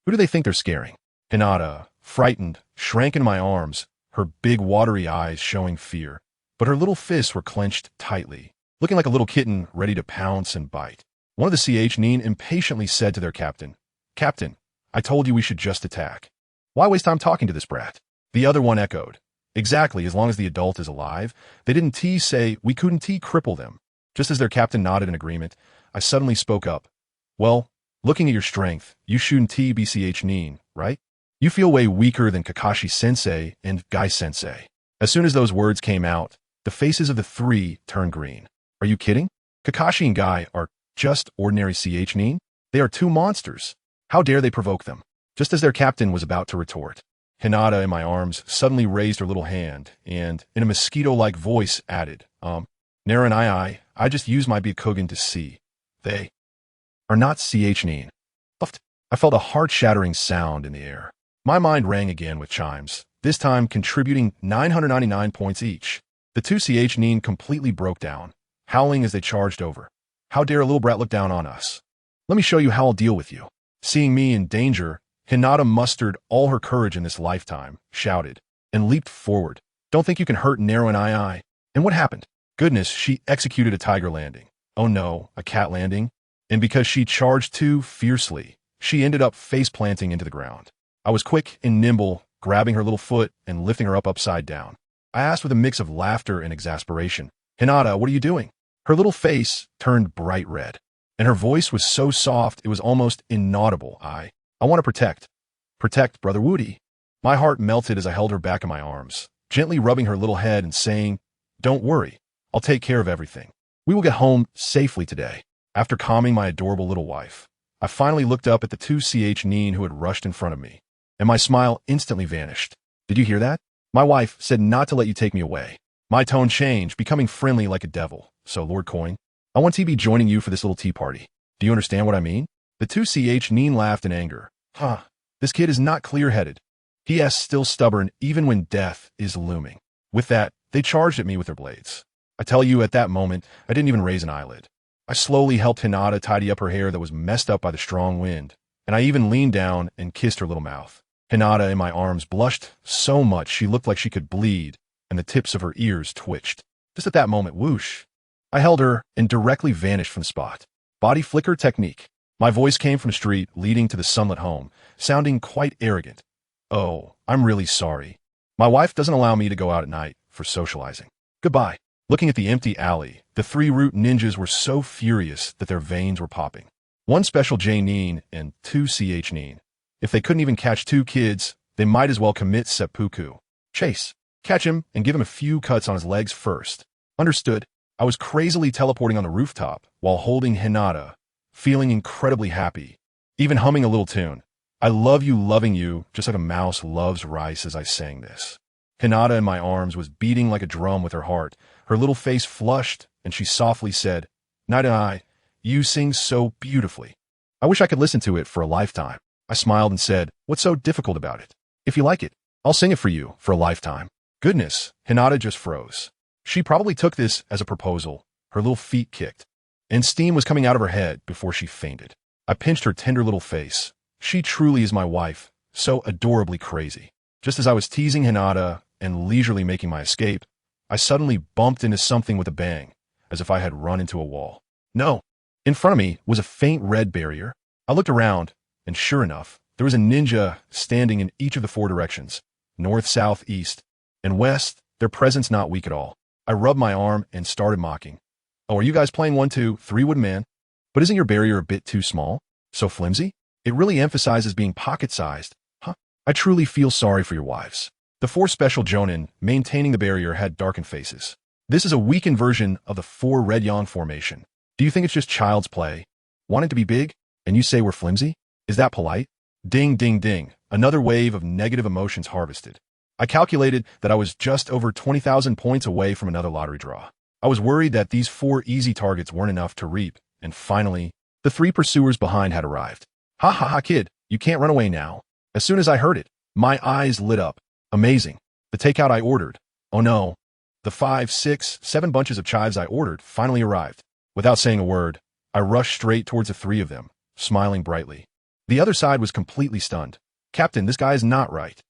Who do they think they're scaring? Hinata, frightened, shrank in my arms, her big watery eyes showing fear, but her little fists were clenched tightly, looking like a little kitten ready to pounce and bite. One of the ch-nin impatiently said to their captain, Captain, I told you we should just attack. Why waste time talking to this brat? The other one echoed, Exactly, as long as the adult is alive. They didn't say we couldn't cripple them. Just as their captain nodded in agreement, I suddenly spoke up. Well, looking at your strength, you shouldn't be ch-nin, right? You feel way weaker than Kakashi-sensei and Guy-sensei. As soon as those words came out, the faces of the 3 turned green. Are you kidding? Kakashi and Guy are just ordinary ch-nin? They are 2 monsters. How dare they provoke them? Just as their captain was about to retort, Hinata in my arms suddenly raised her little hand and, in a mosquito-like voice, added, Nara and I just used my Byakugan to see. They are not ch-nin. I felt a heart-shattering sound in the air. My mind rang again with chimes, this time contributing 999 points each. The 2 ch-nin completely broke down, howling as they charged over. How dare a little brat look down on us? Let me show you how I'll deal with you. Seeing me in danger, Hinata mustered all her courage in this lifetime, shouted, and leaped forward. Don't think you can hurt Nero and I. And what happened? Goodness, she executed a tiger landing. Oh no, a cat landing? And because she charged too fiercely, she ended up face-planting into the ground. I was quick and nimble, grabbing her little foot and lifting her up upside down. I asked with a mix of laughter and exasperation, Hinata, what are you doing? Her little face turned bright red, and her voice was so soft it was almost inaudible. I want to protect. Protect, Brother Woody. My heart melted as I held her back in my arms, gently rubbing her little head and saying, Don't worry, I'll take care of everything. We will get home safely today. After calming my adorable little wife, I finally looked up at the 2 ch-nin who had rushed in front of me, and my smile instantly vanished. Did you hear that? My wife said not to let you take me away. My tone changed, becoming friendly like a devil. So, Lord Coin, I want to be joining you for this little tea party. Do you understand what I mean? The 2 ch-nin laughed in anger. This kid is not clear-headed. He is still stubborn even when death is looming. With that, they charged at me with their blades. I tell you, at that moment, I didn't even raise an eyelid. I slowly helped Hinata tidy up her hair that was messed up by the strong wind, and I even leaned down and kissed her little mouth. Hinata in my arms blushed so much she looked like she could bleed, and the tips of her ears twitched. Just at that moment, whoosh, I held her and directly vanished from the spot. Body flicker technique. My voice came from the street leading to the sunlit home, sounding quite arrogant. Oh, I'm really sorry. My wife doesn't allow me to go out at night for socializing. Goodbye. Looking at the empty alley, the 3 root ninjas were so furious that their veins were popping. 1 special J Nin and 2 CH Nin. If they couldn't even catch 2 kids, they might as well commit seppuku. Chase. Catch him and give him a few cuts on his legs first. Understood. I was crazily teleporting on the rooftop while holding Hinata, feeling incredibly happy, even humming a little tune. I love you, loving you, just like a mouse loves rice as I sang this. Hinata in my arms was beating like a drum with her heart. Her little face flushed, and she softly said, "Night and I, you sing so beautifully. I wish I could listen to it for a lifetime." I smiled and said, "What's so difficult about it? If you like it, I'll sing it for you for a lifetime." Goodness, Hinata just froze. She probably took this as a proposal. Her little feet kicked, and steam was coming out of her head before she fainted. I pinched her tender little face. She truly is my wife, so adorably crazy. Just as I was teasing Hinata and leisurely making my escape, I suddenly bumped into something with a bang, as if I had run into a wall. No, in front of me was a faint red barrier. I looked around, and sure enough, there was a ninja standing in each of the 4 directions, north, south, east, and west, their presence not weak at all. I rubbed my arm and started mocking. "Oh, are you guys playing 1, 2, 3 wooden man? But isn't your barrier a bit too small? So flimsy? It really emphasizes being pocket-sized, huh? I truly feel sorry for your wives." The 4 special jonin maintaining the barrier had darkened faces. This is a weakened version of the 4 red yang formation. Do you think it's just child's play? Want it to be big? And you say we're flimsy? Is that polite? Ding, ding, ding. Another wave of negative emotions harvested. I calculated that I was just over 20,000 points away from another lottery draw. I was worried that these 4 easy targets weren't enough to reap, and finally, the 3 pursuers behind had arrived. "Ha ha ha, kid, you can't run away now." As soon as I heard it, my eyes lit up. Amazing. The takeout I ordered. Oh no. The 5, 6, 7 bunches of chives I ordered finally arrived. Without saying a word, I rushed straight towards the 3 of them, smiling brightly. The other side was completely stunned. "Captain, this guy is not right.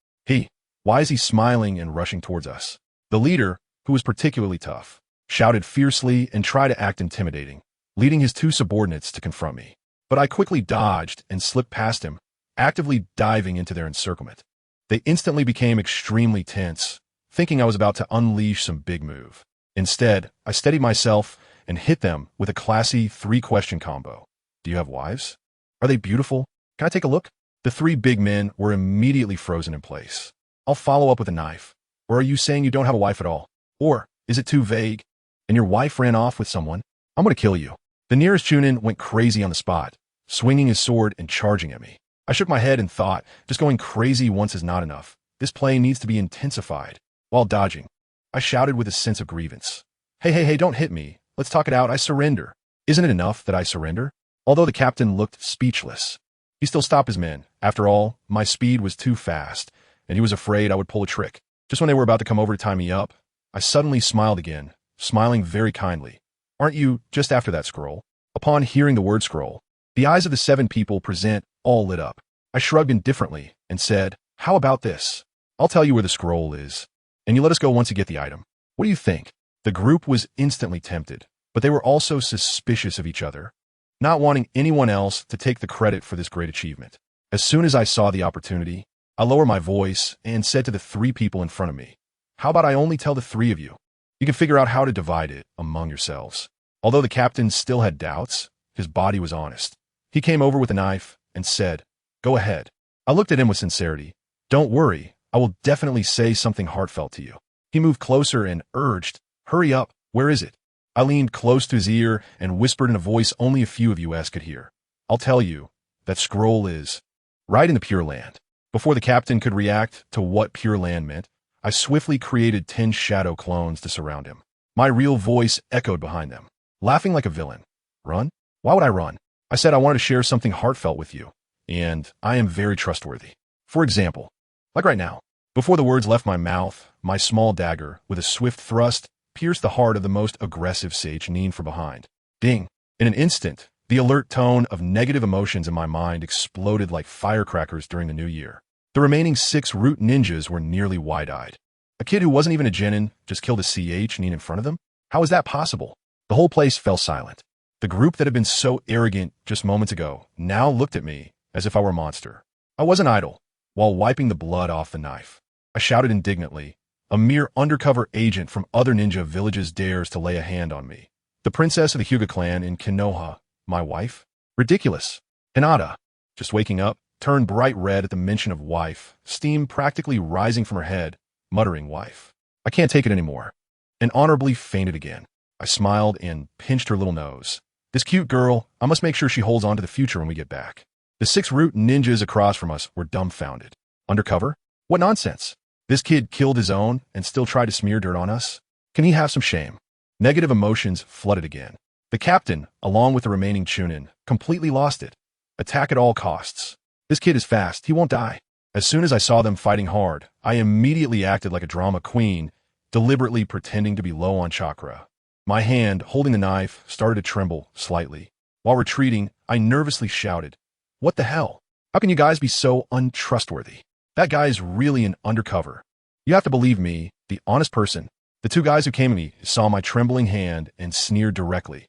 Why is he smiling and rushing towards us?" The leader, who was particularly tough, shouted fiercely and tried to act intimidating, leading his 2 subordinates to confront me. But I quickly dodged and slipped past him, actively diving into their encirclement. They instantly became extremely tense, thinking I was about to unleash some big move. Instead, I steadied myself and hit them with a classy 3-question combo. "Do you have wives? Are they beautiful? Can I take a look?" The 3 big men were immediately frozen in place. "I'll follow up with a knife. Or are you saying you don't have a wife at all? Or is it too vague? And your wife ran off with someone? I'm going to kill you." The nearest Chunin went crazy on the spot, swinging his sword and charging at me. I shook my head and thought, just going crazy once is not enough. This play needs to be intensified. While dodging, I shouted with a sense of grievance. Hey, don't hit me. Let's talk it out. I surrender." Isn't it enough that I surrender? Although the captain looked speechless, he still stopped his men. After all, my speed was too fast, and he was afraid I would pull a trick. Just when they were about to come over to tie me up, I suddenly smiled again, smiling very kindly. "Aren't you just after that scroll?" Upon hearing the word scroll, the eyes of the 7 people present all lit up. I shrugged indifferently and said, "How about this? I'll tell you where the scroll is, and you let us go once you get the item. What do you think?" The group was instantly tempted, but they were also suspicious of each other, not wanting anyone else to take the credit for this great achievement. As soon as I saw the opportunity, I lowered my voice and said to the 3 people in front of me, "How about I only tell the 3 of you? You can figure out how to divide it among yourselves." Although the captain still had doubts, his body was honest. He came over with a knife and said, "Go ahead." I looked at him with sincerity. "Don't worry, I will definitely say something heartfelt to you." He moved closer and urged, "Hurry up, where is it?" I leaned close to his ear and whispered in a voice only a few of you could hear, "I'll tell you, that scroll is right in the Pure Land." Before the captain could react to what Pure Land meant, I swiftly created 10 shadow clones to surround him. My real voice echoed behind them, laughing like a villain. "Run? Why would I run? I said I wanted to share something heartfelt with you, and I am very trustworthy. For example, like right now." Before the words left my mouth, my small dagger, with a swift thrust, pierced the heart of the most aggressive sage Nin from behind. Ding! In an instant, the alert tone of negative emotions in my mind exploded like firecrackers during the new year. The remaining 6 root ninjas were nearly wide-eyed. A kid who wasn't even a genin just killed a CH Nin in front of them? How is that possible? The whole place fell silent. The group that had been so arrogant just moments ago now looked at me as if I were a monster. I wasn't idle. While wiping the blood off the knife, I shouted indignantly, "A mere undercover agent from other ninja villages dares to lay a hand on me. The princess of the Hyuga clan in Konoha, my wife? Ridiculous. Hinata, just waking up, turned bright red at the mention of wife, steam practically rising from her head, muttering wife. I can't take it anymore. And honorably fainted again. I smiled and pinched her little nose. This cute girl, I must make sure she holds on to the future when we get back. The 6 root ninjas across from us were dumbfounded. Undercover? What nonsense. This kid killed his own and still tried to smear dirt on us? Can he have some shame? Negative emotions flooded again. The captain, along with the remaining Chunin, completely lost it. Attack at all costs. This kid is fast, he won't die. As soon as I saw them fighting hard, I immediately acted like a drama queen, deliberately pretending to be low on chakra. My hand, holding the knife, started to tremble slightly. While retreating, I nervously shouted, "What the hell? How can you guys be so untrustworthy? That guy is really an undercover. You have to believe me, the honest person." The 2 guys who came at me saw my trembling hand and sneered directly.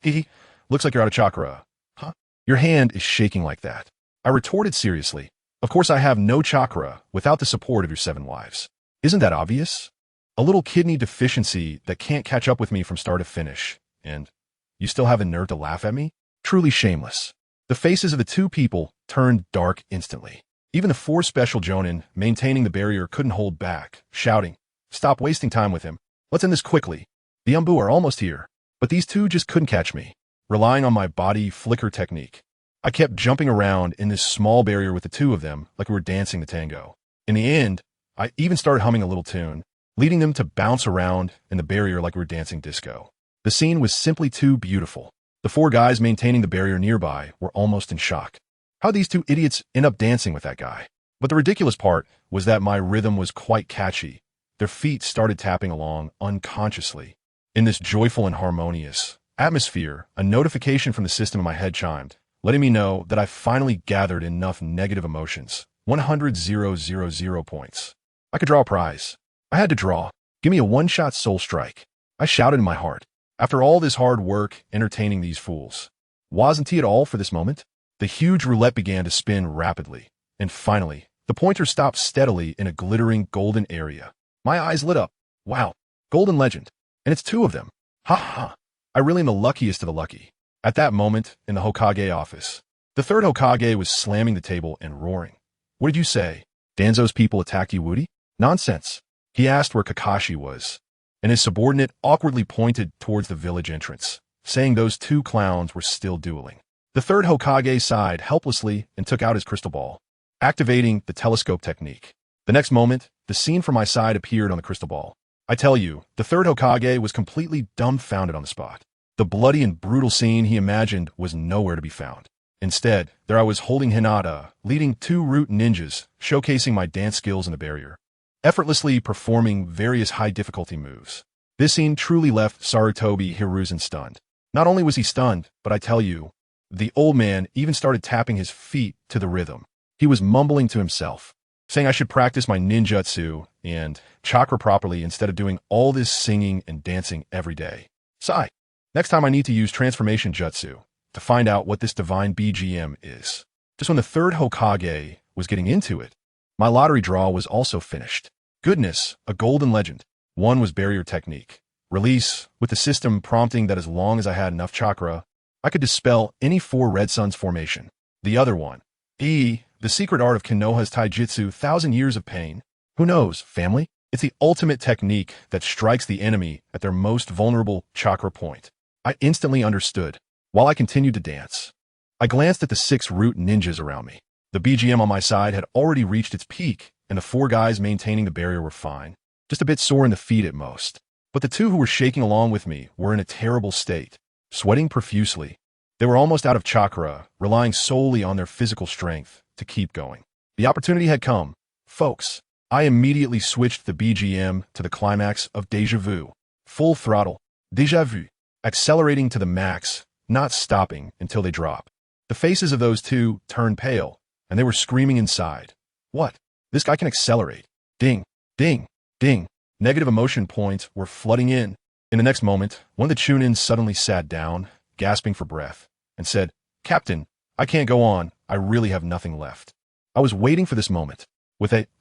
"Hee, looks like you're out of chakra. Huh? Your hand is shaking like that." I retorted seriously. "Of course I have no chakra without the support of your 7 wives. Isn't that obvious? A little kidney deficiency that can't catch up with me from start to finish. And you still have the nerve to laugh at me? Truly shameless." The faces of the 2 people turned dark instantly. Even the 4 special jonin maintaining the barrier couldn't hold back, shouting, "Stop wasting time with him. Let's end this quickly. The Anbu are almost here." But these 2 just couldn't catch me. Relying on my body flicker technique, I kept jumping around in this small barrier with the 2 of them like we were dancing the tango. In the end, I even started humming a little tune, leading them to bounce around in the barrier like we were dancing disco. The scene was simply too beautiful. The 4 guys maintaining the barrier nearby were almost in shock. How'd these 2 idiots end up dancing with that guy? But the ridiculous part was that my rhythm was quite catchy. Their feet started tapping along unconsciously. In this joyful and harmonious atmosphere, a notification from the system in my head chimed, letting me know that I finally gathered enough negative emotions. 100,000 points. I could draw a prize. I had to draw. Give me a one-shot soul strike. I shouted in my heart. After all this hard work entertaining these fools, wasn't he at all for this moment? The huge roulette began to spin rapidly, and finally, the pointer stopped steadily in a glittering golden area. My eyes lit up. Wow, golden legend. And it's 2 of them. Ha ha. I really am the luckiest of the lucky. At that moment, in the Hokage office, the 3rd Hokage was slamming the table and roaring. "What did you say? Danzo's people attacked you, Wudi?" "Nonsense." He asked where Kakashi was, and his subordinate awkwardly pointed towards the village entrance, saying those 2 clowns were still dueling. The 3rd Hokage sighed helplessly and took out his crystal ball, activating the telescope technique. The next moment, the scene from my side appeared on the crystal ball. I tell you, the 3rd Hokage was completely dumbfounded on the spot. The bloody and brutal scene he imagined was nowhere to be found. Instead, there I was holding Hinata, leading 2 root ninjas, showcasing my dance skills in the barrier, effortlessly performing various high-difficulty moves. This scene truly left Sarutobi Hiruzen stunned. Not only was he stunned, but I tell you, the old man even started tapping his feet to the rhythm. He was mumbling to himself, saying I should practice my ninjutsu and chakra properly instead of doing all this singing and dancing every day. Sigh. Next time I need to use transformation jutsu to find out what this divine BGM is. Just when the 3rd Hokage was getting into it, my lottery draw was also finished. Goodness, a golden legend. One was barrier technique. Release, with the system prompting that as long as I had enough chakra, I could dispel any 4 red suns formation. The other one, the secret art of Konoha's taijutsu, 1,000 years of pain. Who knows, family? It's the ultimate technique that strikes the enemy at their most vulnerable chakra point. I instantly understood. While I continued to dance, I glanced at the 6 root ninjas around me. The BGM on my side had already reached its peak, and the 4 guys maintaining the barrier were fine. Just a bit sore in the feet at most. But the 2 who were shaking along with me were in a terrible state, sweating profusely. They were almost out of chakra, relying solely on their physical strength to keep going. The opportunity had come. Folks, I immediately switched the BGM to the climax of Deja Vu. Full throttle. Deja Vu. Accelerating to the max, not stopping until they drop. The faces of those 2 turned pale, and they were screaming inside. What? This guy can accelerate. Ding, ding, ding. Negative emotion points were flooding in. In the next moment, one of the Chunins suddenly sat down, gasping for breath, and said, "Captain, I can't go on. I really have nothing left." I was waiting for this moment.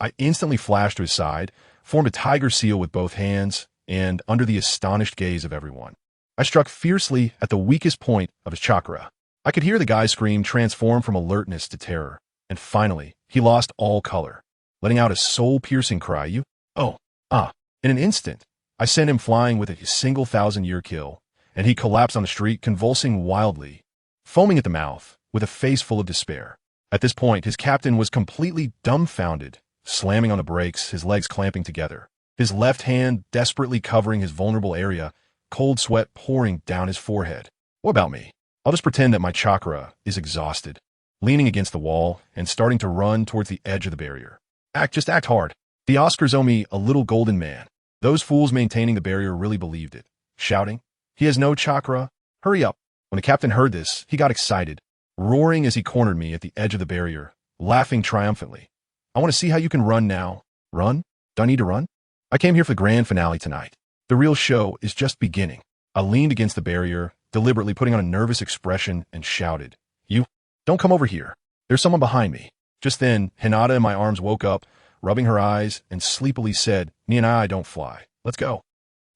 I instantly flashed to his side, formed a tiger seal with both hands, and under the astonished gaze of everyone, I struck fiercely at the weakest point of his chakra. I could hear the guy's scream transform from alertness to terror, and finally, he lost all color, letting out a soul-piercing cry, "You? Oh, ah." In an instant, I sent him flying with a single 1,000-year kill, and he collapsed on the street, convulsing wildly, foaming at the mouth, with a face full of despair. At this point, his captain was completely dumbfounded, slamming on the brakes, his legs clamping together, his left hand desperately covering his vulnerable area, cold sweat pouring down his forehead. What about me? I'll just pretend that my chakra is exhausted, leaning against the wall and starting to run towards the edge of the barrier. Just act hard. The Oscars owe me a little golden man. Those fools maintaining the barrier really believed it, shouting, "He has no chakra. Hurry up." When the captain heard this, he got excited, roaring as he cornered me at the edge of the barrier, laughing triumphantly. "I want to see how you can run now." "Run? Do I need to run? I came here for the grand finale tonight. The real show is just beginning." I leaned against the barrier, deliberately putting on a nervous expression, and shouted, "You, don't come over here. There's someone behind me." Just then, Hinata in my arms woke up, rubbing her eyes, and sleepily said, "Me and I don't fly. Let's go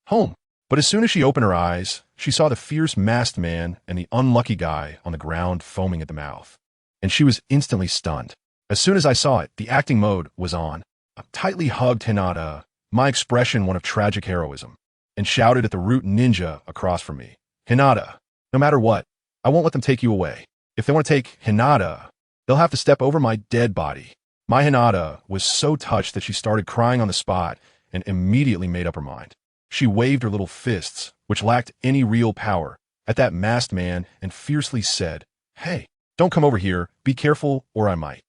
home." But as soon as she opened her eyes, she saw the fierce masked man and the unlucky guy on the ground foaming at the mouth. And she was instantly stunned. As soon as I saw it, the acting mode was on. I tightly hugged Hinata, my expression one of tragic heroism, and shouted at the Root ninja across from me, "Hinata, no matter what, I won't let them take you away. If they want to take Hinata, they'll have to step over my dead body." My Hinata was so touched that she started crying on the spot and immediately made up her mind. She waved her little fists, which lacked any real power, at that masked man and fiercely said, "Hey, don't come over here. Be careful, or I might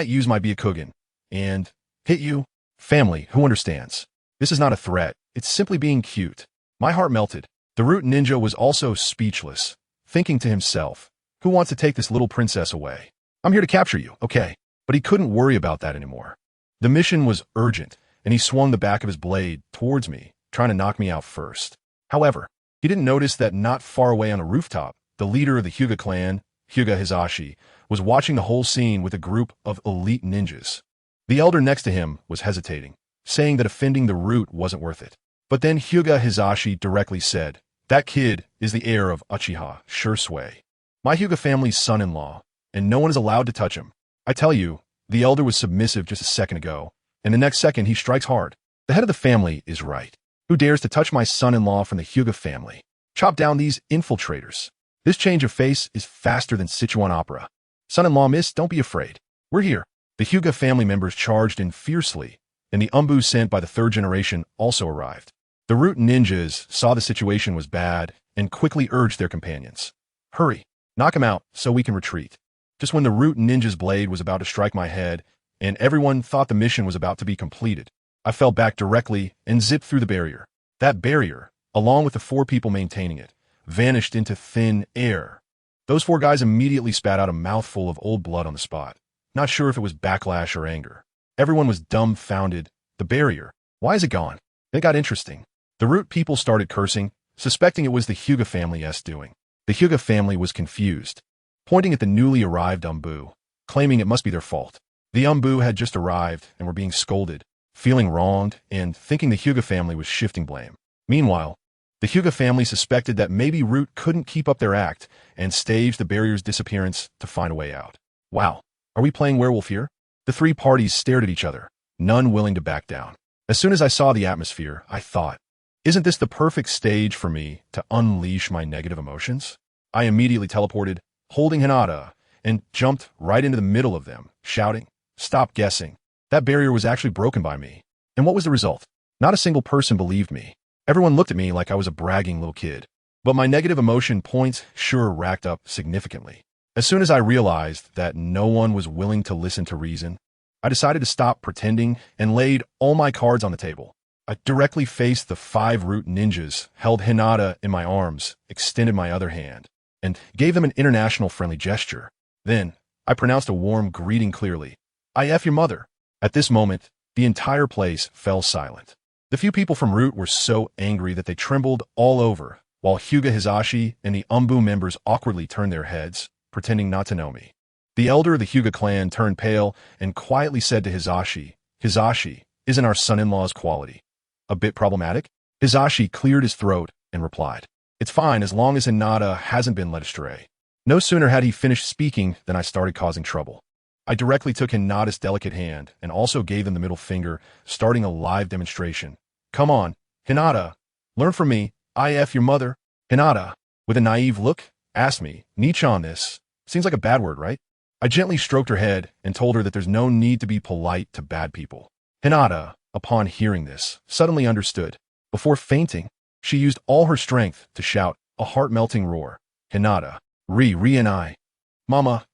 use my Byakugan and hit you." Family, who understands? This is not a threat. It's simply being cute. My heart melted. The Root ninja was also speechless, thinking to himself, "Who wants to take this little princess away? I'm here to capture you, okay?" But he couldn't worry about that anymore. The mission was urgent, and he swung the back of his blade towards me, trying to knock me out first. However, he didn't notice that not far away on a rooftop, the leader of the Hyuga clan, Hyuga Hisashi, was watching the whole scene with a group of elite ninjas. The elder next to him was hesitating, saying that offending the Root wasn't worth it. But then Hyuga Hisashi directly said, "That kid is the heir of Uchiha Shursui, my Hyuga family's son-in-law, and no one is allowed to touch him." I tell you, the elder was submissive just a second ago, and the next second he strikes hard. The head of the family is right. Who dares to touch my son-in-law from the Hyuga family? Chop down these infiltrators. This change of face is faster than Sichuan opera. Son-in-law, miss, don't be afraid. We're here. The Hyuga family members charged in fiercely, and the Anbu sent by the third generation also arrived. The Root ninjas saw the situation was bad and quickly urged their companions, "Hurry, knock him out so we can retreat." Just when the Root ninja's blade was about to strike my head, and everyone thought the mission was about to be completed, I fell back directly and zipped through the barrier. That barrier, along with the 4 people maintaining it, vanished into thin air. Those 4 guys immediately spat out a mouthful of old blood on the spot, not sure if it was backlash or anger. Everyone was dumbfounded. The barrier, why is it gone? It got interesting. The Root people started cursing, suspecting it was the Hyuga family's doing. The Hyuga family was confused, pointing at the newly arrived Anbu, claiming it must be their fault. The Anbu had just arrived and were being scolded, feeling wronged and thinking the Hyuga family was shifting blame. Meanwhile, the Hyuga family suspected that maybe Root couldn't keep up their act and staged the barrier's disappearance to find a way out. Wow, are we playing werewolf here? The 3 parties stared at each other, none willing to back down. As soon as I saw the atmosphere, I thought, isn't this the perfect stage for me to unleash my negative emotions? I immediately teleported, holding Hinata, and jumped right into the middle of them, shouting, "Stop guessing. That barrier was actually broken by me." And what was the result? Not a single person believed me. Everyone looked at me like I was a bragging little kid. But my negative emotion points sure racked up significantly. As soon as I realized that no one was willing to listen to reason, I decided to stop pretending and laid all my cards on the table. I directly faced the 5 Root ninjas, held Hinata in my arms, extended my other hand, and gave them an international friendly gesture. Then, I pronounced a warm greeting clearly. "I F your mother." At this moment, the entire place fell silent. The few people from Root were so angry that they trembled all over, while Hyuga Hisashi and the Anbu members awkwardly turned their heads, pretending not to know me. The elder of the Hyuga clan turned pale and quietly said to Hisashi, "Hisashi, isn't our son-in-law's quality a bit problematic?" Hisashi cleared his throat and replied, "It's fine as long as Hinata hasn't been led astray." No sooner had he finished speaking than I started causing trouble. I directly took Hinata's delicate hand and also gave him the middle finger, starting a live demonstration. Come on, Hinata, learn from me, your mother. Hinata, with a naive look, asked me, niche on this. Seems like a bad word, right? I gently stroked her head and told her that there's no need to be polite to bad people. Hinata, upon hearing this, suddenly understood. Before fainting, she used all her strength to shout a heart-melting roar. Hinata, Re and I. Mama,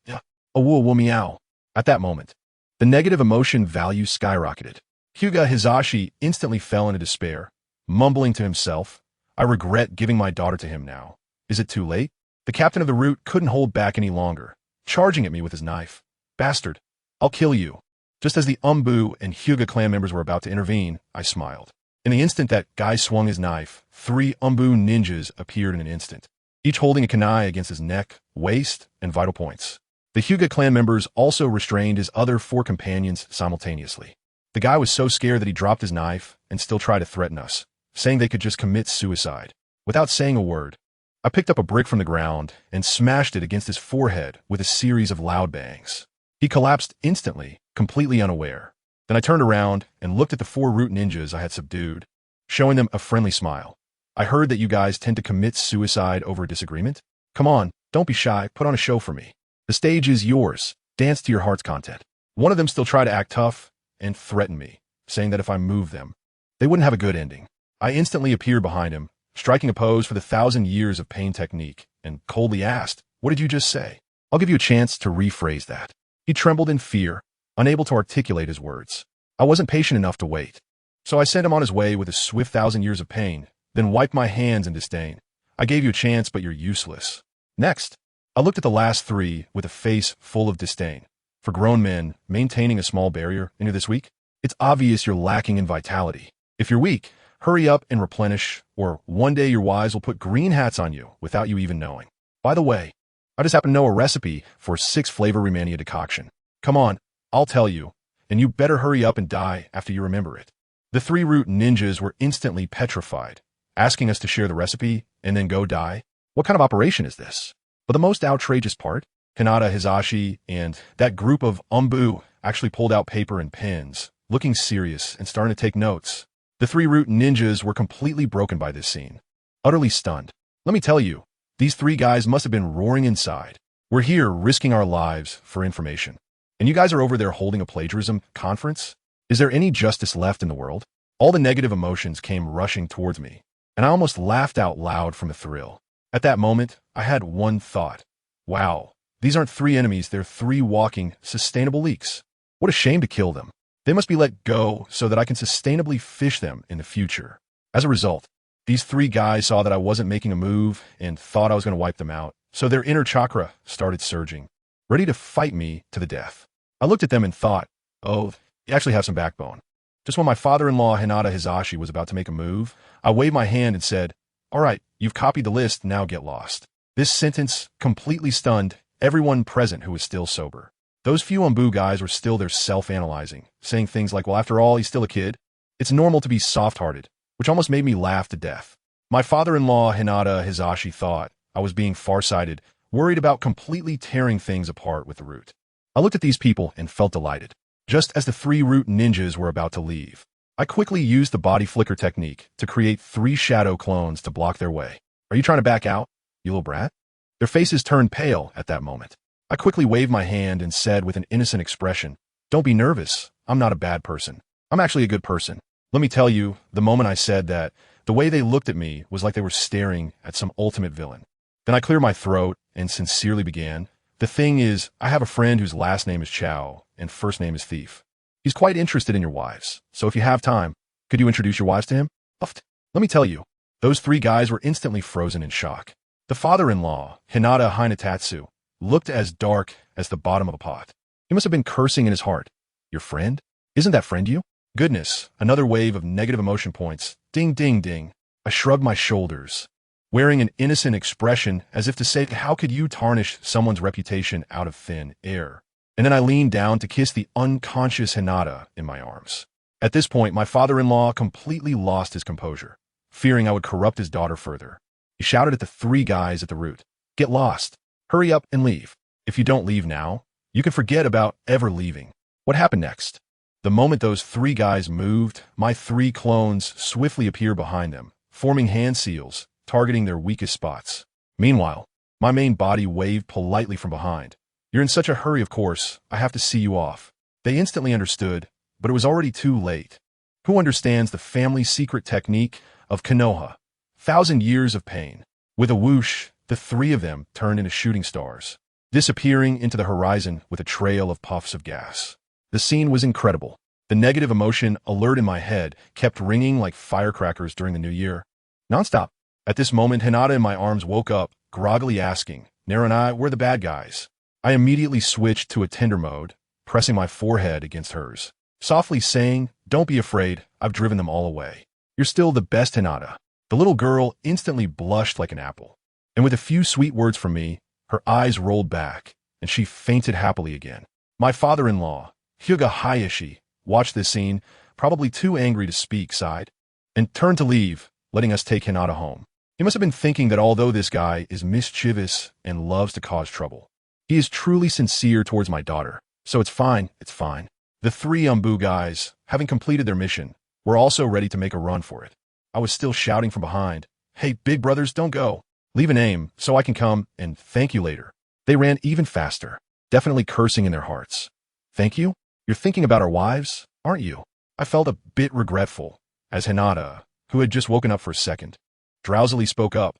woo meow. At that moment, the negative emotion value skyrocketed. Hyuga Hizashi instantly fell into despair, mumbling to himself, I regret giving my daughter to him now. Is it too late? The captain of the Root couldn't hold back any longer, charging at me with his knife. Bastard, I'll kill you. Just as the Anbu and Hyuga clan members were about to intervene, I smiled. In the instant that guy swung his knife, 3 Anbu ninjas appeared in an instant, each holding a kunai against his neck, waist, and vital points. The Hyuga clan members also restrained his other 4 companions simultaneously. The guy was so scared that he dropped his knife and still tried to threaten us, saying they could just commit suicide. Without saying a word, I picked up a brick from the ground and smashed it against his forehead with a series of loud bangs. He collapsed instantly, completely unaware. Then I turned around and looked at the 4 Root ninjas I had subdued, showing them a friendly smile. I heard that you guys tend to commit suicide over a disagreement. Come on, don't be shy, put on a show for me. The stage is yours, dance to your heart's content. One of them still tried to act tough and threaten me, saying that if I moved them, they wouldn't have a good ending. I instantly appeared behind him, striking a pose for the 1,000 years of pain technique, and coldly asked, what did you just say? I'll give you a chance to rephrase that. He trembled in fear, unable to articulate his words. I wasn't patient enough to wait, so I sent him on his way with a swift 1,000 years of pain, then wiped my hands in disdain. I gave you a chance, but you're useless. Next, I looked at the last 3 with a face full of disdain. For grown men, maintaining a small barrier into this week, it's obvious you're lacking in vitality. If you're weak, hurry up and replenish, or one day your wives will put green hats on you without you even knowing. By the way, I just happen to know a recipe for 6-flavor Romania decoction. Come on, I'll tell you, and you better hurry up and die after you remember it. The 3 Root ninjas were instantly petrified, asking us to share the recipe and then go die. What kind of operation is this? But the most outrageous part, Hinata Hizashi and that group of Anbu actually pulled out paper and pens, looking serious and starting to take notes. The 3 Root ninjas were completely broken by this scene, utterly stunned. Let me tell you, these 3 guys must have been roaring inside. We're here risking our lives for information, and you guys are over there holding a plagiarism conference? Is there any justice left in the world? All the negative emotions came rushing towards me, and I almost laughed out loud from the thrill. At that moment, I had one thought. Wow, these aren't 3 enemies, they're 3 walking, sustainable leaks. What a shame to kill them. They must be let go so that I can sustainably fish them in the future. As a result, these 3 guys saw that I wasn't making a move and thought I was going to wipe them out, so their inner chakra started surging, ready to fight me to the death. I looked at them and thought, oh, you actually have some backbone. Just when my father-in-law Hinata Hizashi was about to make a move, I waved my hand and said, all right, you've copied the list, now get lost. This sentence completely stunned everyone present who was still sober. Those few Anbu guys were still there self-analyzing, saying things like, well, after all, he's still a kid. It's normal to be soft-hearted, which almost made me laugh to death. My father-in-law Hinata Hizashi thought I was being farsighted, worried about completely tearing things apart with the Root. I looked at these people and felt delighted. Just as the 3 Root ninjas were about to leave, I quickly used the body flicker technique to create 3 shadow clones to block their way. Are you trying to back out, you little brat? Their faces turned pale at that moment. I quickly waved my hand and said with an innocent expression, don't be nervous, I'm not a bad person. I'm actually a good person. Let me tell you, the moment I said that, the way they looked at me was like they were staring at some ultimate villain. Then I cleared my throat and sincerely began, the thing is, I have a friend whose last name is Chow and first name is Thief. He's quite interested in your wives, so if you have time, could you introduce your wives to him? Let me tell you, those 3 guys were instantly frozen in shock. The father-in-law, Hinata Hinatatsu, looked as dark as the bottom of a pot. He must have been cursing in his heart. Your friend? Isn't that friend you? Goodness, another wave of negative emotion points. Ding, ding, ding. I shrugged my shoulders, wearing an innocent expression as if to say, how could you tarnish someone's reputation out of thin air? And then I leaned down to kiss the unconscious Hinata in my arms. At this point, my father-in-law completely lost his composure, fearing I would corrupt his daughter further. He shouted at the 3 guys at the Root, get lost. Hurry up and leave. If you don't leave now, you can forget about ever leaving. What happened next? The moment those three guys moved, my three clones swiftly appeared behind them, forming hand seals, targeting their weakest spots. Meanwhile, my main body waved politely from behind. You're in such a hurry, of course. I have to see you off. They instantly understood, but it was already too late. Who understands the family secret technique of Konoha? 1,000 years of pain. With a whoosh, the three of them turned into shooting stars, disappearing into the horizon with a trail of puffs of gas. The scene was incredible. The negative emotion alert in my head kept ringing like firecrackers during the new year. Nonstop. At this moment, Hinata in my arms woke up, groggily asking, Nero and I, we're the bad guys. I immediately switched to a tender mode, pressing my forehead against hers, softly saying, don't be afraid, I've driven them all away. You're still the best, Hinata. The little girl instantly blushed like an apple, and with a few sweet words from me, her eyes rolled back, and she fainted happily again. My father-in-law, Hyuga Hayashi, watched this scene, probably too angry to speak, sighed, and turned to leave, letting us take Hinata home. He must have been thinking that although this guy is mischievous and loves to cause trouble, he is truly sincere towards my daughter. So it's fine, it's fine. The three Anbu guys, having completed their mission, were also ready to make a run for it. I was still shouting from behind, hey, big brothers, don't go. Leave an aim so I can come and thank you later. They ran even faster, definitely cursing in their hearts. Thank you? You're thinking about our wives, aren't you? I felt a bit regretful, as Hinata, who had just woken up for a second, drowsily spoke up.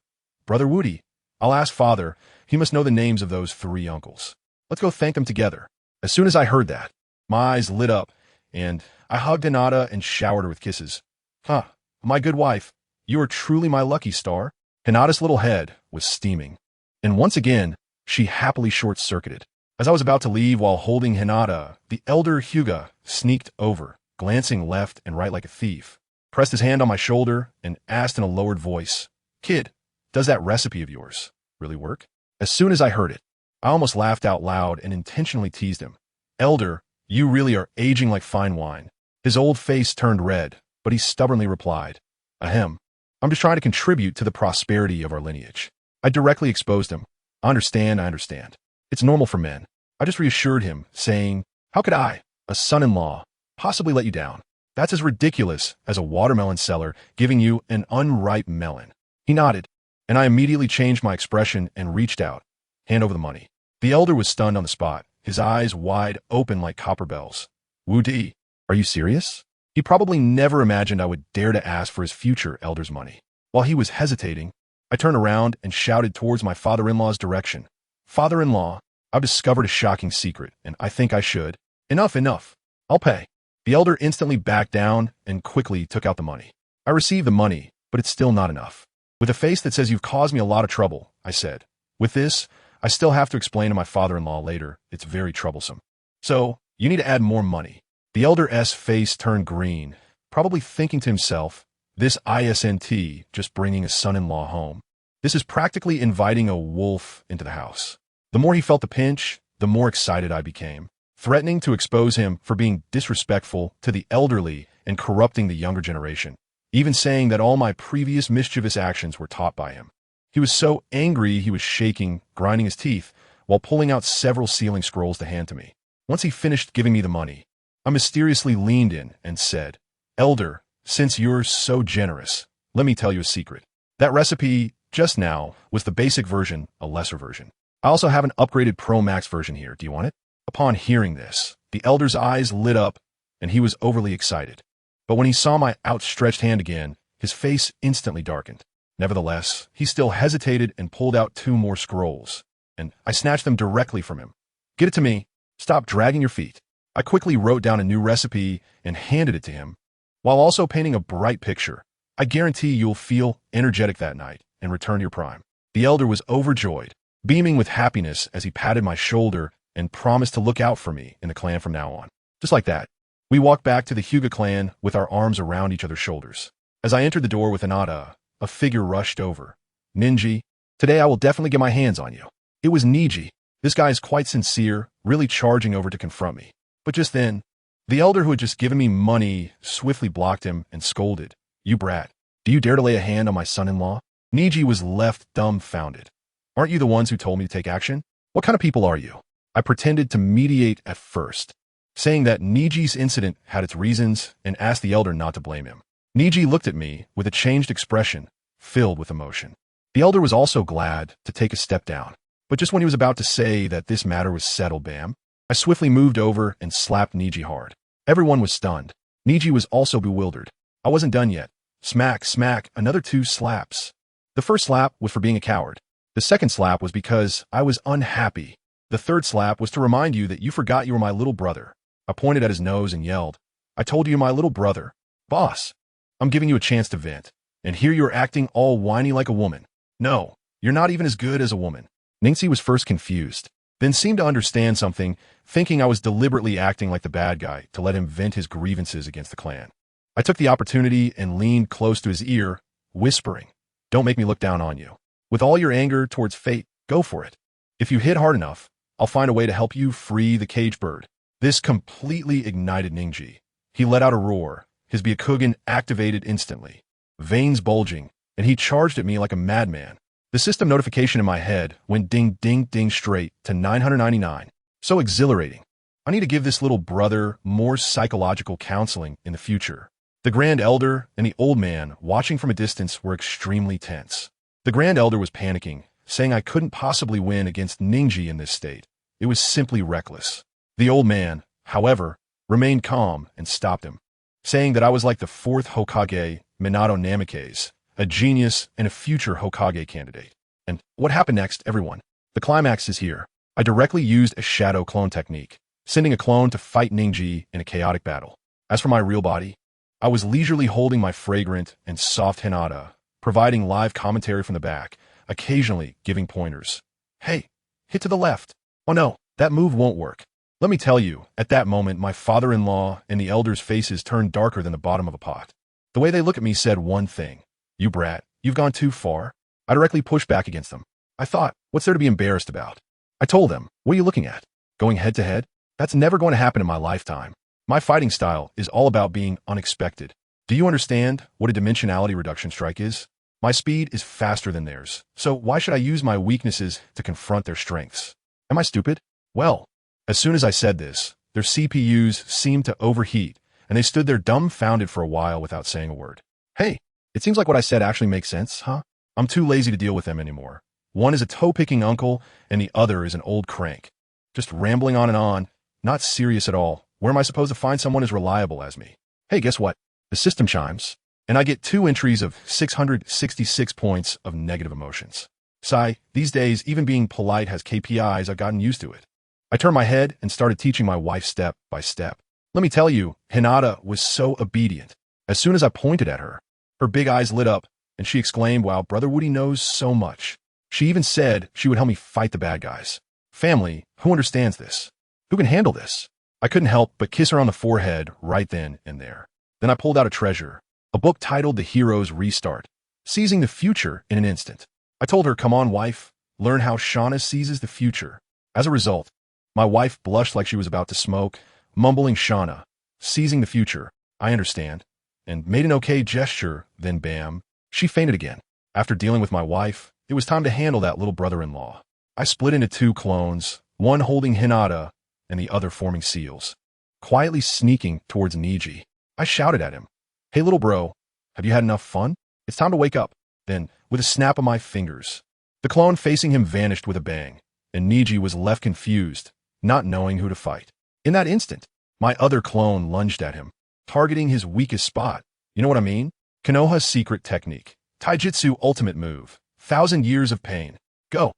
Brother Wudi, I'll ask father. He must know the names of those three uncles. Let's go thank them together. As soon as I heard that, my eyes lit up, and I hugged Hinata and showered her with kisses. Huh, my good wife, you are truly my lucky star. Hinata's little head was steaming, and once again, she happily short-circuited. As I was about to leave while holding Hinata, the elder Hyuga sneaked over, glancing left and right like a thief, pressed his hand on my shoulder, and asked in a lowered voice, Kid, does that recipe of yours really work? As soon as I heard it, I almost laughed out loud and intentionally teased him. Elder, you really are aging like fine wine. His old face turned red, but he stubbornly replied, Ahem. I'm just trying to contribute to the prosperity of our lineage. I directly exposed him. I understand. It's normal for men. I just reassured him, saying, how could I, a son-in-law, possibly let you down? That's as ridiculous as a watermelon seller giving you an unripe melon. He nodded, and I immediately changed my expression and reached out. Hand over the money. The elder was stunned on the spot, his eyes wide open like copper bells. Wudi, are you serious? He probably never imagined I would dare to ask for his future elder's money. While he was hesitating, I turned around and shouted towards my father-in-law's direction. Father-in-law, I've discovered a shocking secret, and I think I should. Enough. I'll pay. The elder instantly backed down and quickly took out the money. I received the money, but it's still not enough. With a face that says you've caused me a lot of trouble, I said. With this, I still have to explain to my father-in-law later. It's very troublesome. So, you need to add more money. The elder's face turned green, probably thinking to himself, this isn't just bringing a son-in-law home. This is practically inviting a wolf into the house. The more he felt the pinch, the more excited I became, threatening to expose him for being disrespectful to the elderly and corrupting the younger generation, even saying that all my previous mischievous actions were taught by him. He was so angry he was shaking, grinding his teeth, while pulling out several sealing scrolls to hand to me. Once he finished giving me the money, I mysteriously leaned in and said, Elder, since you're so generous, let me tell you a secret. That recipe, just now, was the basic version, a lesser version. I also have an upgraded Pro Max version here. Do you want it? Upon hearing this, the elder's eyes lit up, and he was overly excited. But when he saw my outstretched hand again, his face instantly darkened. Nevertheless, he still hesitated and pulled out 2 more scrolls, and I snatched them directly from him. Get it to me. Stop dragging your feet. I quickly wrote down a new recipe and handed it to him, while also painting a bright picture. I guarantee you'll feel energetic that night and return to your prime. The elder was overjoyed, beaming with happiness as he patted my shoulder and promised to look out for me in the clan from now on. Just like that, we walked back to the Hyuga clan with our arms around each other's shoulders. As I entered the door with Hinata, a figure rushed over. Ninji, today I will definitely get my hands on you. It was Neji. This guy is quite sincere, really charging over to confront me. But just then, the elder who had just given me money swiftly blocked him and scolded. You brat, do you dare to lay a hand on my son-in-law? Neji was left dumbfounded. Aren't you the ones who told me to take action? What kind of people are you? I pretended to mediate at first, saying that Neji's incident had its reasons and asked the elder not to blame him. Neji looked at me with a changed expression, filled with emotion. The elder was also glad to take a step down, but just when he was about to say that this matter was settled, bam, I swiftly moved over and slapped Neji hard. Everyone was stunned. Neji was also bewildered. I wasn't done yet. Smack, smack, another 2 slaps. The first slap was for being a coward. The second slap was because I was unhappy. The third slap was to remind you that you forgot you were my little brother. I pointed at his nose and yelled, I told you you're my little brother. Boss, I'm giving you a chance to vent, and here you're acting all whiny like a woman. No, you're not even as good as a woman. Ningxi was first confused, then seemed to understand something, thinking I was deliberately acting like the bad guy to let him vent his grievances against the clan. I took the opportunity and leaned close to his ear, whispering, don't make me look down on you. With all your anger towards fate, go for it. If you hit hard enough, I'll find a way to help you free the cage bird. This completely ignited Ningxi. He let out a roar, his Byakugan activated instantly, veins bulging, and he charged at me like a madman. The system notification in my head went ding ding ding straight to 999. So exhilarating. I need to give this little brother more psychological counseling in the future. The Grand Elder and the old man, watching from a distance, were extremely tense. The Grand Elder was panicking, saying I couldn't possibly win against Ningxi in this state. It was simply reckless. The old man, however, remained calm and stopped him, saying that I was like the 4th Hokage, Minato Namikaze, a genius and a future Hokage candidate. And what happened next, everyone? The climax is here. I directly used a shadow clone technique, sending a clone to fight Ningxi in a chaotic battle. As for my real body, I was leisurely holding my fragrant and soft Hinata, providing live commentary from the back, occasionally giving pointers. Hey, hit to the left. Oh no, that move won't work. Let me tell you, at that moment, my father-in-law and the elders' faces turned darker than the bottom of a pot. The way they looked at me said one thing. You brat, you've gone too far. I directly pushed back against them. I thought, what's there to be embarrassed about? I told them, what are you looking at? Going head to head? That's never going to happen in my lifetime. My fighting style is all about being unexpected. Do you understand what a dimensionality reduction strike is? My speed is faster than theirs, so why should I use my weaknesses to confront their strengths? Am I stupid? Well, as soon as I said this, their CPUs seemed to overheat, and they stood there dumbfounded for a while without saying a word. Hey, it seems like what I said actually makes sense, huh? I'm too lazy to deal with them anymore. One is a toe-picking uncle, and the other is an old crank. Just rambling on, not serious at all. Where am I supposed to find someone as reliable as me? Hey, guess what? The system chimes, and I get 2 entries of 666 points of negative emotions. Sigh, these days, even being polite has KPIs. I've gotten used to it. I turned my head and started teaching my wife step by step. Let me tell you, Hinata was so obedient. As soon as I pointed at her, her big eyes lit up, and she exclaimed, wow, Brother Woody knows so much. She even said she would help me fight the bad guys. Family, who understands this? Who can handle this? I couldn't help but kiss her on the forehead right then and there. Then I pulled out a treasure, a book titled The Hero's Restart, Seizing the Future in an Instant. I told her, come on, wife, learn how Shauna seizes the future. As a result, my wife blushed like she was about to smoke, mumbling Shauna, seizing the future, I understand, and made an okay gesture, then bam, she fainted again. After dealing with my wife, it was time to handle that little brother-in-law. I split into 2 clones, one holding Hinata and the other forming seals. Quietly sneaking towards Neji, I shouted at him, hey little bro, have you had enough fun? It's time to wake up. Then, with a snap of my fingers, the clone facing him vanished with a bang, and Neji was left confused, not knowing who to fight. In that instant, my other clone lunged at him, targeting his weakest spot. You know what I mean? Konoha's secret technique. Taijutsu ultimate move. 1,000 years of pain. Go.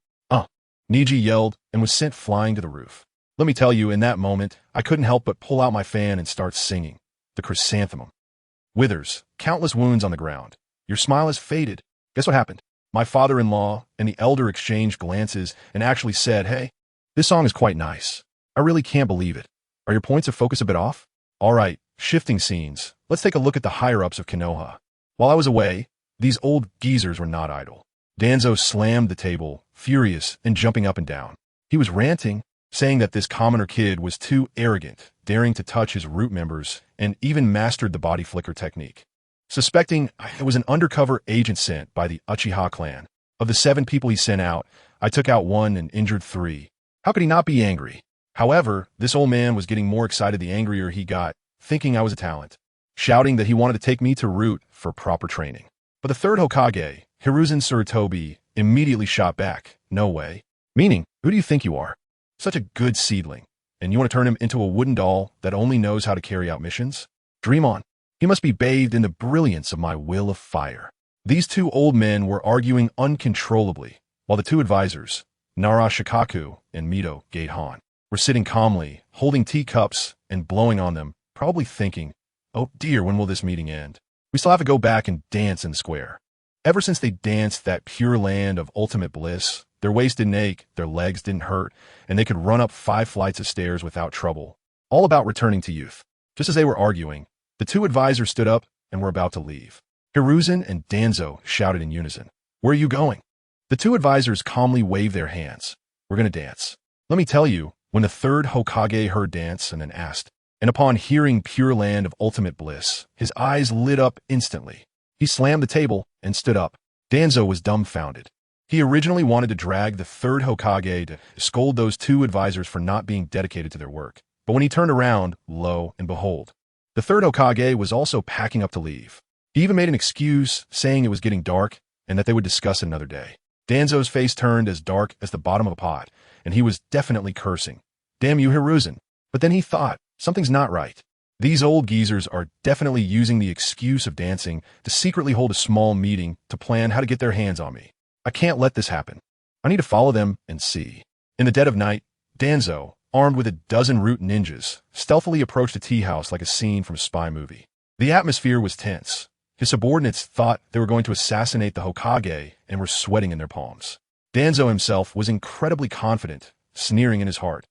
Neji yelled and was sent flying to the roof. Let me tell you, in that moment, I couldn't help but pull out my fan and start singing. The chrysanthemum. Withers, countless wounds on the ground. Your smile has faded. Guess what happened? My father-in-law and the elder exchanged glances and actually said, hey, this song is quite nice. I really can't believe it. Are your points of focus a bit off? All right, shifting scenes. Let's take a look at the higher-ups of Konoha. While I was away, these old geezers were not idle. Danzo slammed the table, furious and jumping up and down. He was ranting, saying that this commoner kid was too arrogant, daring to touch his root members, and even mastered the body flicker technique. Suspecting it was an undercover agent sent by the Uchiha clan. Of the 7 people he sent out, I took out one and injured three. How could he not be angry? However, this old man was getting more excited the angrier he got, thinking I was a talent, shouting that he wanted to take me to Root for proper training. But the third Hokage, Hiruzen Sarutobi, immediately shot back. No way. Meaning, who do you think you are? Such a good seedling. And you want to turn him into a wooden doll that only knows how to carry out missions? Dream on. He must be bathed in the brilliance of my will of fire. These two old men were arguing uncontrollably, while the two advisors, Nara Shikaku and Mito Gatehan, were sitting calmly, holding teacups and blowing on them, probably thinking, oh dear, when will this meeting end? We still have to go back and dance in the square. Ever since they danced that pure land of ultimate bliss, their waist didn't ache, their legs didn't hurt, and they could run up 5 flights of stairs without trouble. All about returning to youth. Just as they were arguing, the two advisors stood up and were about to leave. Hiruzen and Danzo shouted in unison, "Where are you going?" The two advisors calmly waved their hands. "We're going to dance." Let me tell you, when the third Hokage heard dance and then asked, and upon hearing pure land of ultimate bliss, his eyes lit up instantly. He slammed the table and stood up. Danzo was dumbfounded. He originally wanted to drag the third Hokage to scold those two advisors for not being dedicated to their work. But when he turned around, lo and behold, the third Hokage was also packing up to leave. He even made an excuse, saying it was getting dark and that they would discuss it another day. Danzo's face turned as dark as the bottom of a pot, and he was definitely cursing. Damn you, Hiruzen. But then he thought, something's not right. These old geezers are definitely using the excuse of dancing to secretly hold a small meeting to plan how to get their hands on me. I can't let this happen. I need to follow them and see. In the dead of night, Danzo, armed with a dozen Root ninjas, stealthily approached a tea house like a scene from a spy movie. The atmosphere was tense. His subordinates thought they were going to assassinate the Hokage and were sweating in their palms. Danzo himself was incredibly confident, sneering in his heart.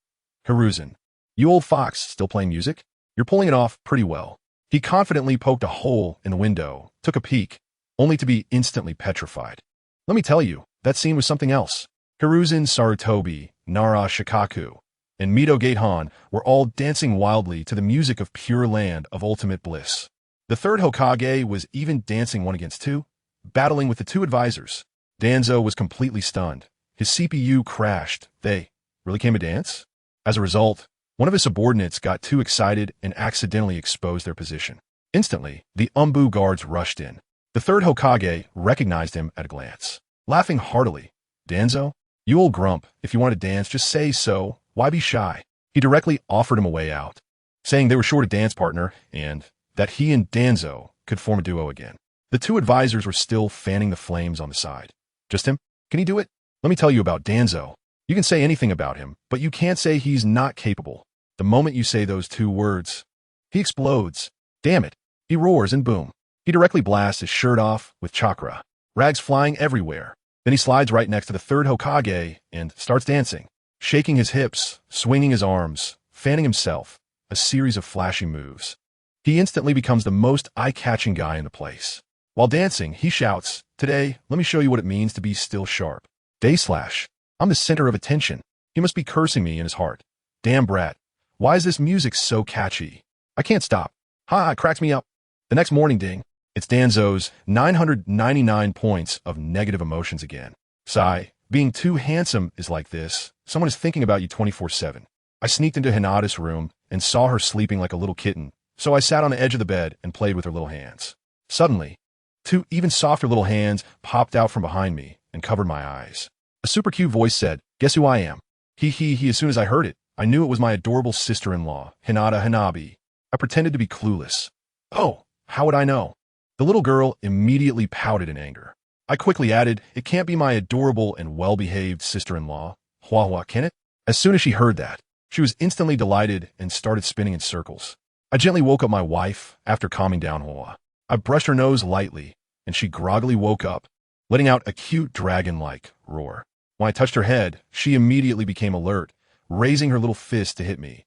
Hiruzen, you old fox, still playing music? You're pulling it off pretty well. He confidently poked a hole in the window, took a peek, only to be instantly petrified. Let me tell you, that scene was something else. Hiruzen Sarutobi, Nara Shikaku, and Mito Gatehan were all dancing wildly to the music of pure land of ultimate bliss. The third Hokage was even dancing 1 against 2, battling with the two advisors. Danzo was completely stunned. His CPU crashed. They really came to dance? As a result, one of his subordinates got too excited and accidentally exposed their position. Instantly, the Anbu guards rushed in. The third Hokage recognized him at a glance. Laughing heartily, "Danzo, you old grump, if you want to dance, just say so. Why be shy?" He directly offered him a way out, saying they were short a dance partner and that he and Danzo could form a duo again. The two advisors were still fanning the flames on the side. Just him? Can he do it? Let me tell you about Danzo. You can say anything about him, but you can't say he's not capable. The moment you say those 2 words, he explodes. Damn it. He roars and boom. He directly blasts his shirt off with chakra, rags flying everywhere. Then he slides right next to the third Hokage and starts dancing, shaking his hips, swinging his arms, fanning himself, a series of flashy moves. He instantly becomes the most eye-catching guy in the place. While dancing, he shouts, "Today, let me show you what it means to be still sharp. Dayslash. I'm the center of attention." He must be cursing me in his heart. Damn brat. Why is this music so catchy? I can't stop. Ha, it cracks me up. The next morning, ding. It's Danzo's 999 points of negative emotions again. Sigh. Being too handsome is like this. Someone is thinking about you 24/7. I sneaked into Hinata's room and saw her sleeping like a little kitten, so I sat on the edge of the bed and played with her little hands. Suddenly, 2 even softer little hands popped out from behind me and covered my eyes. A super cute voice said, "Guess who I am?" He. As soon as I heard it, I knew it was my adorable sister-in-law, Hinata Hanabi. I pretended to be clueless. "Oh, how would I know?" The little girl immediately pouted in anger. I quickly added, "It can't be my adorable and well-behaved sister-in-law. Hua, can it?" As soon as she heard that, she was instantly delighted and started spinning in circles. I gently woke up my wife after calming down Hua. I brushed her nose lightly, and she groggily woke up, letting out a cute dragon-like roar. When I touched her head, she immediately became alert, raising her little fist to hit me.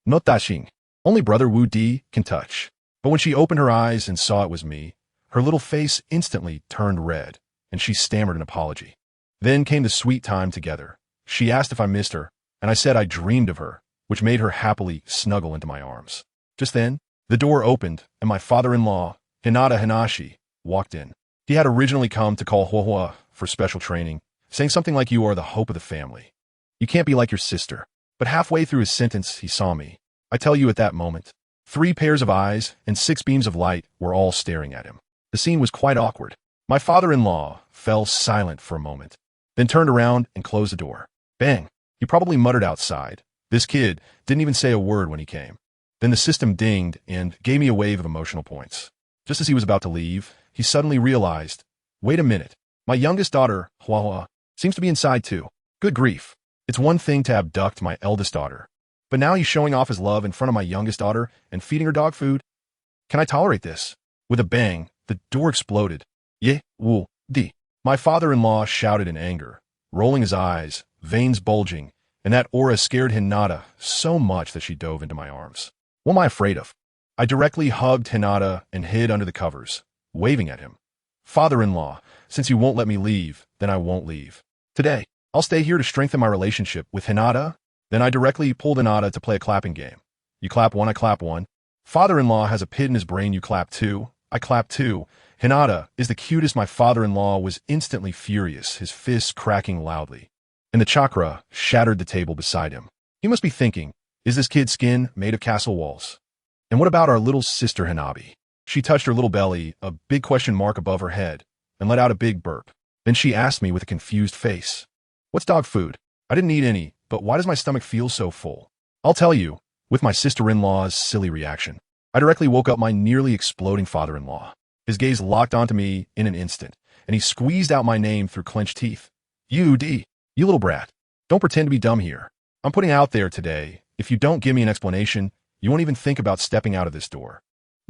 "No touching. Only brother Wudi can touch." But when she opened her eyes and saw it was me, her little face instantly turned red, and she stammered an apology. Then came the sweet time together. She asked if I missed her, and I said I dreamed of her, which made her happily snuggle into my arms. Just then, the door opened, and my father-in-law, Hinata Hanashi, walked in. He had originally come to call Hua for special training, saying something like you are the hope of the family. You can't be like your sister. But halfway through his sentence, he saw me. I tell you at that moment, 3 pairs of eyes and 6 beams of light were all staring at him. The scene was quite awkward. My father-in-law fell silent for a moment, then turned around and closed the door. Bang! He probably muttered outside. This kid didn't even say a word when he came. Then the system dinged and gave me a wave of emotional points. Just as he was about to leave, he suddenly realized, wait a minute, my youngest daughter, Hua, seems to be inside too. Good grief. It's one thing to abduct my eldest daughter, but now he's showing off his love in front of my youngest daughter and feeding her dog food? Can I tolerate this? With a bang, the door exploded. Ye, wu, di. My father-in-law shouted in anger, rolling his eyes, veins bulging, and that aura scared Hinata so much that she dove into my arms. What am I afraid of? I directly hugged Hinata and hid under the covers, waving at him. Father-in-law, since you won't let me leave, then I won't leave. Today, I'll stay here to strengthen my relationship with Hinata. Then I directly pulled Hinata to play a clapping game. You clap one, I clap one. Father-in-law has a pit in his brain, you clap two. I clap two. Hinata is the cutest. My father-in-law was instantly furious, his fists cracking loudly. And the chakra shattered the table beside him. He must be thinking, is this kid's skin made of castle walls? And what about our little sister Hanabi? She touched her little belly, a big question mark above her head, and let out a big burp. Then she asked me with a confused face, what's dog food? I didn't eat any, but why does my stomach feel so full? I'll tell you, with my sister-in-law's silly reaction. I directly woke up my nearly exploding father-in-law. His gaze locked onto me in an instant, and he squeezed out my name through clenched teeth. You little brat. Don't pretend to be dumb here. I'm putting out there today, if you don't give me an explanation, you won't even think about stepping out of this door.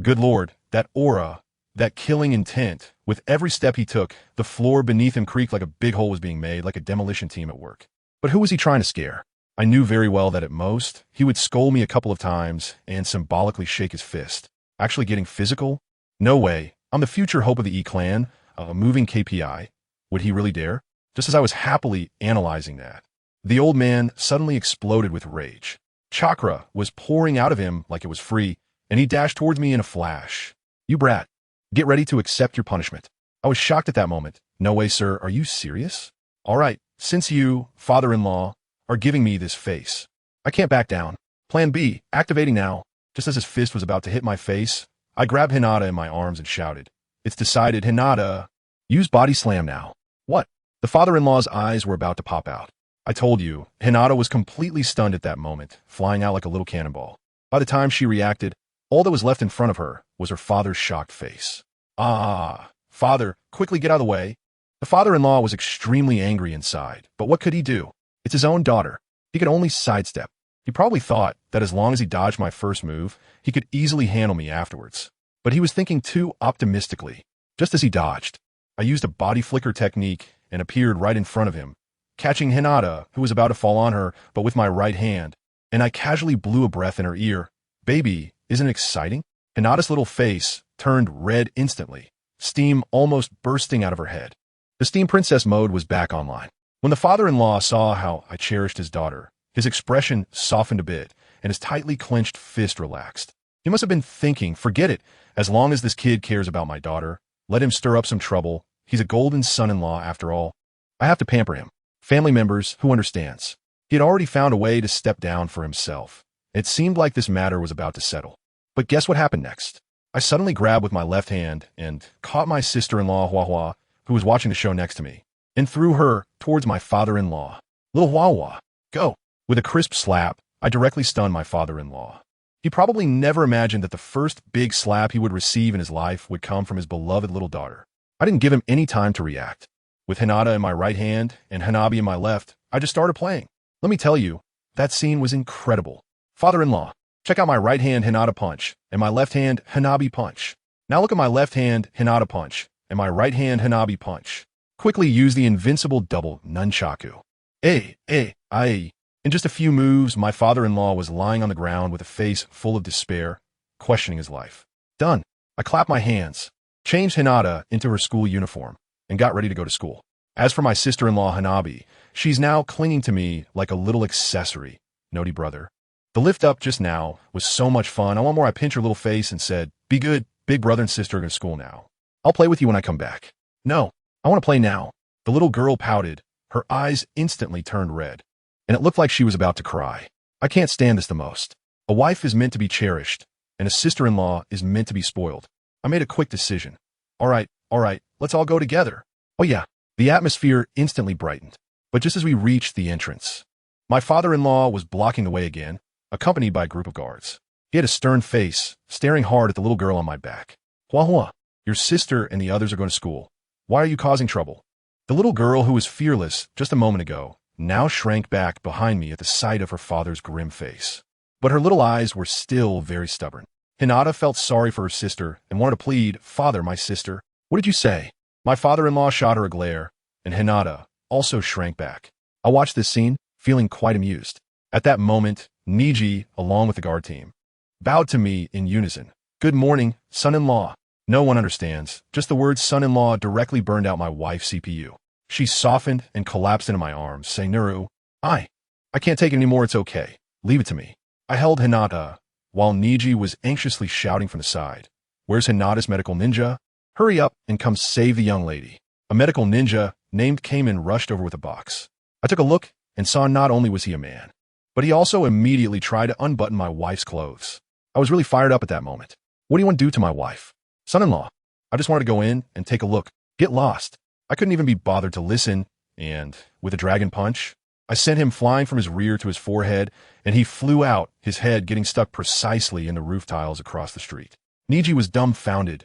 Good Lord, that aura, that killing intent. With every step he took, the floor beneath him creaked like a big hole was being made, like a demolition team at work. But who was he trying to scare? I knew very well that at most, he would scold me a couple of times and symbolically shake his fist. Actually getting physical? No way. I'm the future hope of the E-Clan, a moving KPI. Would he really dare? Just as I was happily analyzing that, the old man suddenly exploded with rage. Chakra was pouring out of him like it was free, and he dashed towards me in a flash. You brat. Get ready to accept your punishment. I was shocked at that moment. No way, sir. Are you serious? All right, since you, father-in-law, are giving me this face, I can't back down. Plan B, activating now. Just as his fist was about to hit my face, I grabbed Hinata in my arms and shouted, it's decided, Hinata. Use body slam now. What? The father-in-law's eyes were about to pop out. I told you, Hinata was completely stunned at that moment, flying out like a little cannonball. By the time she reacted, all that was left in front of her was her father's shocked face. Ah, father, quickly get out of the way. The father-in-law was extremely angry inside, but what could he do? It's his own daughter. He could only sidestep. He probably thought that as long as he dodged my first move, he could easily handle me afterwards. But he was thinking too optimistically. Just as he dodged, I used a body flicker technique and appeared right in front of him, catching Hinata, who was about to fall on her, but with my right hand, and I casually blew a breath in her ear. Baby, isn't it exciting? Hinata's little face turned red instantly, steam almost bursting out of her head. The Steam Princess mode was back online. When the father-in-law saw how I cherished his daughter, his expression softened a bit, and his tightly clenched fist relaxed. He must have been thinking, forget it, as long as this kid cares about my daughter, let him stir up some trouble. He's a golden son-in-law after all. I have to pamper him. Family members, who understands? He had already found a way to step down for himself. It seemed like this matter was about to settle. But guess what happened next? I suddenly grabbed with my left hand and caught my sister-in-law, Hua, who was watching the show next to me, and threw her towards my father-in-law. Little Hua, go! With a crisp slap, I directly stunned my father-in-law. He probably never imagined that the first big slap he would receive in his life would come from his beloved little daughter. I didn't give him any time to react. With Hinata in my right hand and Hanabi in my left, I just started playing. Let me tell you, that scene was incredible. Father-in-law, check out my right hand Hinata punch and my left hand Hanabi punch. Now look at my left hand Hinata punch and my right hand Hanabi punch. Quickly use the invincible double nunchaku. Aye. In just a few moves, my father-in-law was lying on the ground with a face full of despair, questioning his life. Done. I clapped my hands, changed Hinata into her school uniform, and got ready to go to school. As for my sister-in-law Hanabi, she's now clinging to me like a little accessory. Nodi brother. The lift up just now was so much fun. I want more. I pinched her little face and said, be good, big brother and sister are going to school now. I'll play with you when I come back. No, I want to play now. The little girl pouted, Her eyes instantly turned red, and it looked like she was about to cry. I can't stand this the most. A wife is meant to be cherished, and a sister-in-law is meant to be spoiled. I made a quick decision. All right, let's all go together. Oh yeah. The atmosphere instantly brightened. But just as we reached the entrance, my father-in-law was blocking the way again, accompanied by a group of guards. He had a stern face, staring hard at the little girl on my back. Hua, your sister and the others are going to school. Why are you causing trouble? The little girl who was fearless just a moment ago now shrank back behind me at the sight of her father's grim face. But her little eyes were still very stubborn. Hinata felt sorry for her sister and wanted to plead, "Father, my sister, what did you say?" My father-in-law shot her a glare, and Hinata also shrank back. I watched this scene, feeling quite amused. At that moment, Neji, along with the guard team, bowed to me in unison. "Good morning, son-in-law." No one understands. Just the word son-in-law directly burned out my wife's CPU. She softened and collapsed into my arms, saying, "Nuru, I can't take it anymore, it's okay. Leave it to me." I held Hinata, while Neji was anxiously shouting from the side, "Where's Hinata's medical ninja? Hurry up and come save the young lady." A medical ninja named came and rushed over with a box. I took a look and saw not only was he a man, but he also immediately tried to unbutton my wife's clothes. I was really fired up at that moment. What do you want to do to my wife? Son-in-law, I just wanted to go in and take a look. Get lost. I couldn't even be bothered to listen, and with a dragon punch, I sent him flying from his rear to his forehead, and he flew out, his head getting stuck precisely in the roof tiles across the street. Neji was dumbfounded.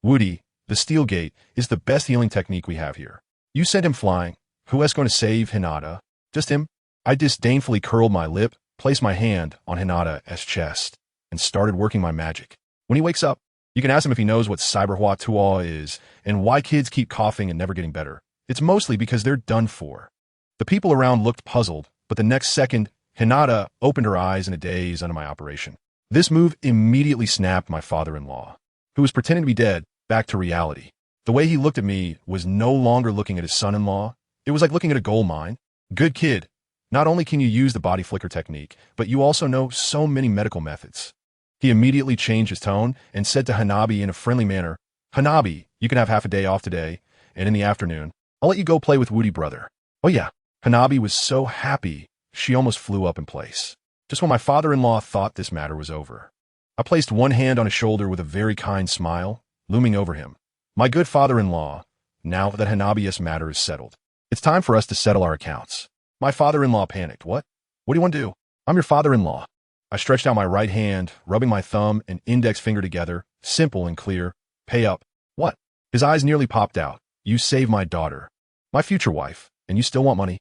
Woody, the steel gate is the best healing technique we have here. You sent him flying. Who else going to save Hinata? Just him? I disdainfully curled my lip, placed my hand on Hinata's chest, and started working my magic. When he wakes up, you can ask him if he knows what Cyberhua Tual is and why kids keep coughing and never getting better. It's mostly because they're done for. The people around looked puzzled, but the next second, Hinata opened her eyes in a daze under my operation. This move immediately snapped my father-in-law, who was pretending to be dead, back to reality. The way he looked at me was no longer looking at his son-in-law. It was like looking at a gold mine. "Good kid. Not only can you use the body flicker technique, but you also know so many medical methods." He immediately changed his tone and said to Hanabi in a friendly manner, "Hanabi, you can have half a day off today, and in the afternoon, I'll let you go play with Woody brother." Oh yeah. Hanabi was so happy, she almost flew up in place. Just when my father-in-law thought this matter was over, I placed one hand on his shoulder with a very kind smile, looming over him. "My good father-in-law, now that Hanabi's matter is settled, it's time for us to settle our accounts." My father-in-law panicked. What do you want to do?" "I'm your father-in-law." I stretched out my right hand, rubbing my thumb and index finger together, simple and clear. "Pay up." "What?" His eyes nearly popped out. "You saved my daughter, my future wife, and you still want money?"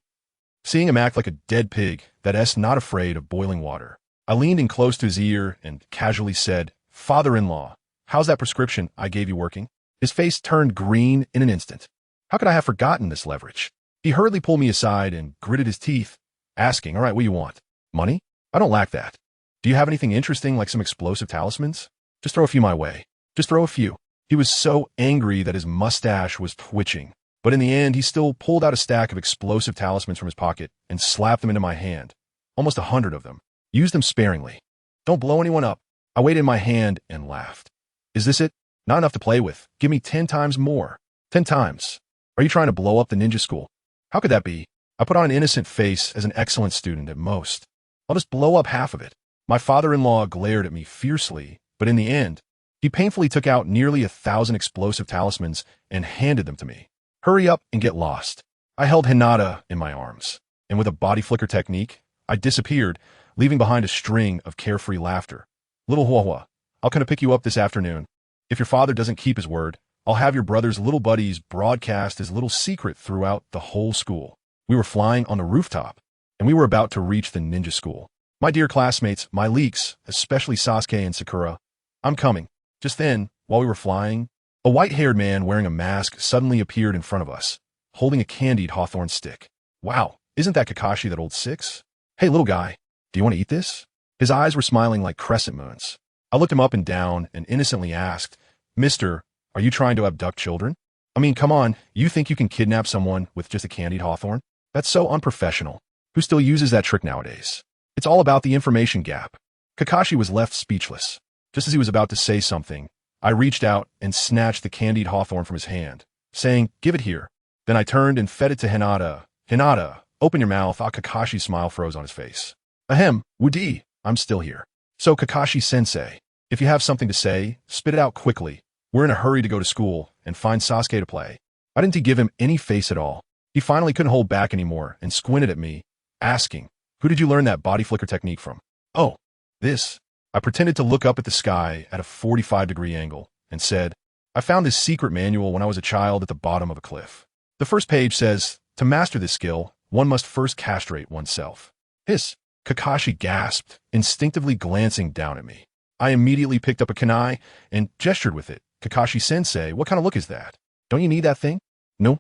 Seeing him act like a dead pig that's not afraid of boiling water, I leaned in close to his ear and casually said, "Father-in-law, how's that prescription I gave you working?" His face turned green in an instant. How could I have forgotten this leverage? He hurriedly pulled me aside and gritted his teeth, asking, "All right, what do you want? Money? I don't lack that. Do you have anything interesting like some explosive talismans? Just throw a few my way. Just throw a few." He was so angry that his mustache was twitching, but in the end, he still pulled out a stack of explosive talismans from his pocket and slapped them into my hand. Almost 100 of them. "Use them sparingly. Don't blow anyone up." I weighed in my hand and laughed. "Is this it? Not enough to play with. Give me 10 times more. 10 times. Are you trying to blow up the ninja school?" "How could that be?" I put on an innocent face as an excellent student at most. "I'll just blow up half of it." My father-in-law glared at me fiercely, but in the end, he painfully took out nearly 1,000 explosive talismans and handed them to me. "Hurry up and get lost." I held Hinata in my arms, and with a body flicker technique, I disappeared, leaving behind a string of carefree laughter. "Little Huahua, I'll come to pick you up this afternoon. If your father doesn't keep his word, I'll have your brother's little buddies broadcast his little secret throughout the whole school." We were flying on the rooftop, and we were about to reach the ninja school. "My dear classmates, my leaks, especially Sasuke and Sakura, I'm coming." Just then, while we were flying, a white-haired man wearing a mask suddenly appeared in front of us, holding a candied hawthorn stick. "Wow, isn't that Kakashi, that old six? Hey, little guy, do you want to eat this?" His eyes were smiling like crescent moons. I looked him up and down and innocently asked, "Mister, are you trying to abduct children? I mean, come on, you think you can kidnap someone with just a candied hawthorn? That's so unprofessional. Who still uses that trick nowadays? It's all about the information gap." Kakashi was left speechless. Just as he was about to say something, I reached out and snatched the candied hawthorn from his hand, saying, "Give it here." Then I turned and fed it to Hinata. Hinata, open your mouth. Kakashi's smile froze on his face. Ahem, Wudi, I'm still here. So Kakashi-sensei, if you have something to say, spit it out quickly. We're in a hurry to go to school and find Sasuke to play. I didn't give him any face at all. He finally couldn't hold back anymore and squinted at me, asking, who did you learn that body flicker technique from? Oh, this. I pretended to look up at the sky at a 45-degree angle and said, I found this secret manual when I was a child at the bottom of a cliff. The first page says, to master this skill, one must first castrate oneself. Hiss. Kakashi gasped, instinctively glancing down at me. I immediately picked up a kunai and gestured with it. Kakashi-sensei, what kind of look is that? Don't you need that thing? No.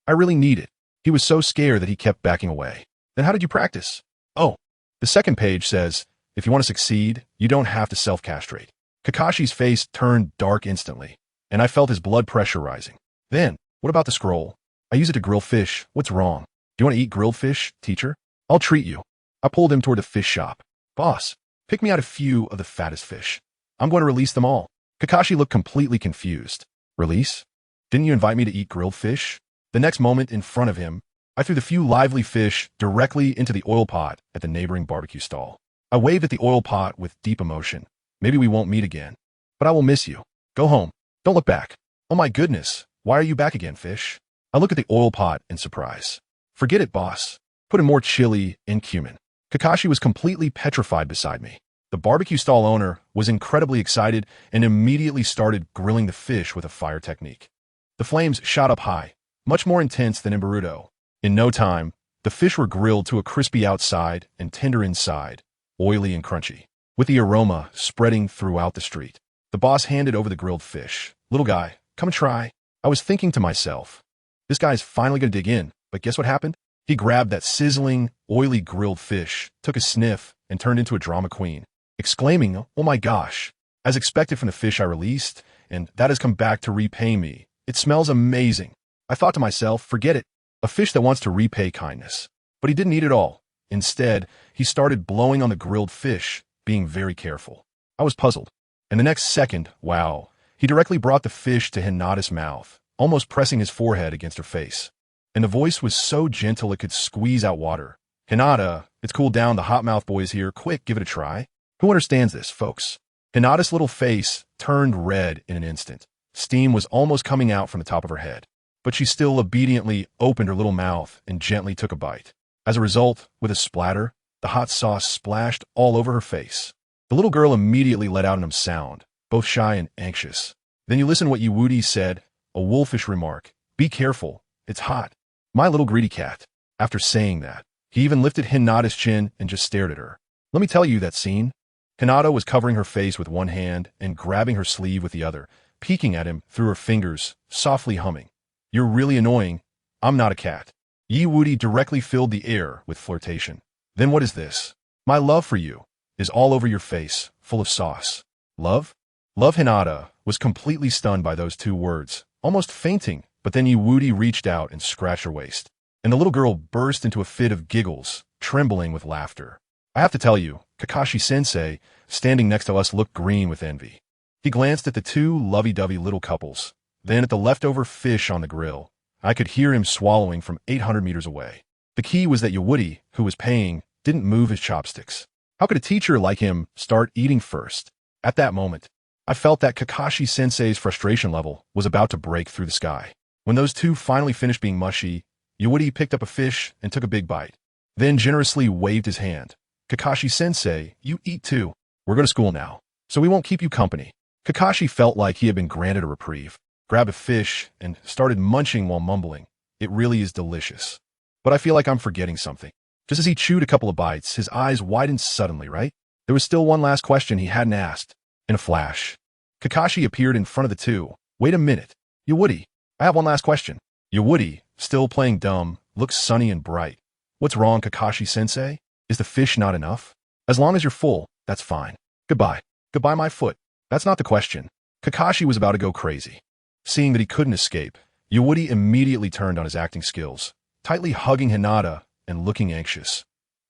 I really need it. He was so scared that he kept backing away. Then how did you practice? Oh, the second page says, if you want to succeed, you don't have to self-castrate. Kakashi's face turned dark instantly, and I felt his blood pressure rising. Then, what about the scroll? I use it to grill fish. What's wrong? Do you want to eat grilled fish, teacher? I'll treat you. I pulled him toward the fish shop. Boss, pick me out a few of the fattest fish. I'm going to release them all. Kakashi looked completely confused. Release? Didn't you invite me to eat grilled fish? The next moment, in front of him, I threw the few lively fish directly into the oil pot at the neighboring barbecue stall. I waved at the oil pot with deep emotion. Maybe we won't meet again, but I will miss you. Go home. Don't look back. Oh my goodness, why are you back again, fish? I look at the oil pot in surprise. Forget it, boss. Put in more chili and cumin. Kakashi was completely petrified beside me. The barbecue stall owner was incredibly excited and immediately started grilling the fish with a fire technique. The flames shot up high, much more intense than in Naruto. In no time, the fish were grilled to a crispy outside and tender inside, oily and crunchy, with the aroma spreading throughout the street. The boss handed over the grilled fish. Little guy, come and try. I was thinking to myself, this guy's finally going to dig in, but guess what happened? He grabbed that sizzling, oily grilled fish, took a sniff, and turned into a drama queen, exclaiming, oh my gosh, as expected from the fish I released, and that has come back to repay me. It smells amazing. I thought to myself, forget it, a fish that wants to repay kindness. But he didn't eat it all. Instead, he started blowing on the grilled fish, being very careful. I was puzzled. And the next second, wow, he directly brought the fish to Hinata's mouth, almost pressing his forehead against her face. And the voice was so gentle it could squeeze out water. Hinata, it's cooled down, the hot mouth boy is here, quick, give it a try. Who understands this, folks? Hinata's little face turned red in an instant. Steam was almost coming out from the top of her head. But she still obediently opened her little mouth and gently took a bite. As a result, with a splatter, the hot sauce splashed all over her face. The little girl immediately let out an sound, both shy and anxious. Then you listen to what Wudi said, a wolfish remark. Be careful, it's hot. My little greedy cat. After saying that, he even lifted Hinata's chin and just stared at her. Let me tell you that scene. Hinata was covering her face with one hand and grabbing her sleeve with the other, peeking at him through her fingers, softly humming. You're really annoying. I'm not a cat. Wudi directly filled the air with flirtation. Then what is this? My love for you is all over your face, full of sauce. Love? Love. Hinata was completely stunned by those two words, almost fainting, but then Wudi reached out and scratched her waist. And the little girl burst into a fit of giggles, trembling with laughter. I have to tell you, Kakashi-sensei, standing next to us, looked green with envy. He glanced at the two lovey-dovey little couples, then at the leftover fish on the grill. I could hear him swallowing from 800 meters away. The key was that Wudi, who was paying, didn't move his chopsticks. How could a teacher like him start eating first? At that moment, I felt that Kakashi-sensei's frustration level was about to break through the sky. When those two finally finished being mushy, Wudi picked up a fish and took a big bite, then generously waved his hand. Kakashi-sensei, you eat too. We're going to school now, so we won't keep you company. Kakashi felt like he had been granted a reprieve, grabbed a fish, and started munching while mumbling. It really is delicious. But I feel like I'm forgetting something. Just as he chewed a couple of bites, his eyes widened suddenly, right? There was still one last question he hadn't asked. In a flash, Kakashi appeared in front of the two. Wait a minute. Wudi, I have one last question. Wudi, still playing dumb, looks sunny and bright. What's wrong, Kakashi-sensei? Is the fish not enough? As long as you're full, that's fine. Goodbye. Goodbye, my foot. That's not the question. Kakashi was about to go crazy. Seeing that he couldn't escape, Wudi immediately turned on his acting skills, tightly hugging Hinata and looking anxious.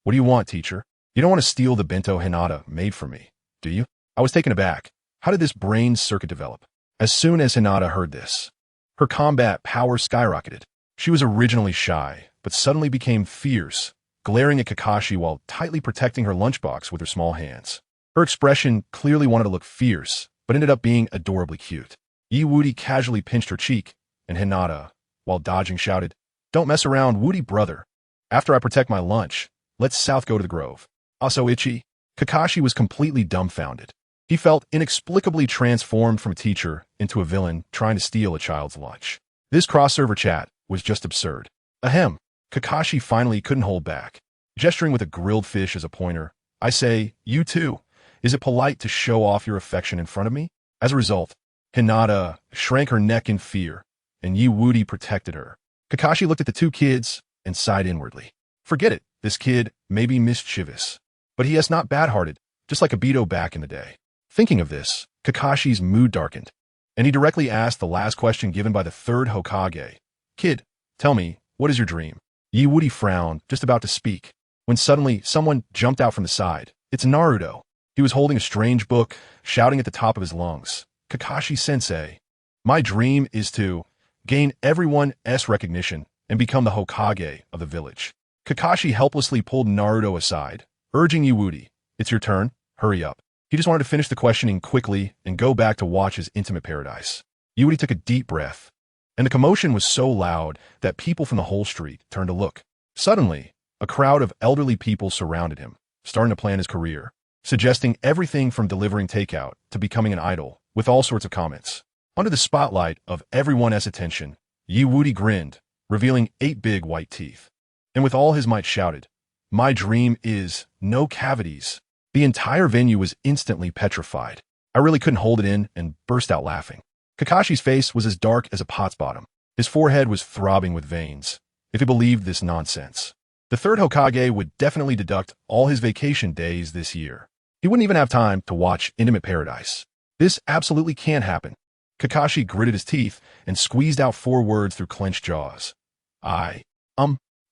What do you want, teacher? You don't want to steal the bento Hinata made for me, do you? I was taken aback. How did this brain circuit develop? As soon as Hinata heard this, Her combat power skyrocketed. She was originally shy, but suddenly became fierce, glaring at Kakashi while tightly protecting her lunchbox with her small hands. Her expression clearly wanted to look fierce, but ended up being adorably cute. Wudi casually pinched her cheek, and Hinata, while dodging, shouted, "Don't mess around, Wudi brother. After I protect my lunch, let's south go to the grove." Also itchy. Kakashi was completely dumbfounded. He felt inexplicably transformed from a teacher into a villain trying to steal a child's lunch. This cross-server chat was just absurd. Ahem. Kakashi finally couldn't hold back. Gesturing with a grilled fish as a pointer, "I say, you too. Is it polite to show off your affection in front of me?" As a result, Hinata shrank her neck in fear, and Wudi protected her. Kakashi looked at the two kids and sighed inwardly. Forget it, this kid may be mischievous, but he is not bad-hearted, just like Obito back in the day. Thinking of this, Kakashi's mood darkened, and he directly asked the last question given by the third Hokage. "Kid, tell me, what is your dream?" Wudi frowned, just about to speak, when suddenly someone jumped out from the side. It's Naruto. He was holding a strange book, shouting at the top of his lungs. "Kakashi-sensei, my dream is to gain everyone's recognition and become the Hokage of the village." Kakashi helplessly pulled Naruto aside, urging Wudi, "It's your turn, hurry up." He just wanted to finish the questioning quickly and go back to watch his intimate paradise. Wudi took a deep breath, and the commotion was so loud that people from the whole street turned to look. Suddenly, a crowd of elderly people surrounded him, starting to plan his career, suggesting everything from delivering takeout to becoming an idol, with all sorts of comments. Under the spotlight of everyone's attention, Wudi grinned, revealing 8 big white teeth, and with all his might shouted, "My dream is no cavities." The entire venue was instantly petrified. I really couldn't hold it in and burst out laughing. Kakashi's face was as dark as a pot's bottom. His forehead was throbbing with veins, if he believed this nonsense. The third Hokage would definitely deduct all his vacation days this year. He wouldn't even have time to watch Intimate Paradise. This absolutely can't happen. Kakashi gritted his teeth and squeezed out 4 words through clenched jaws.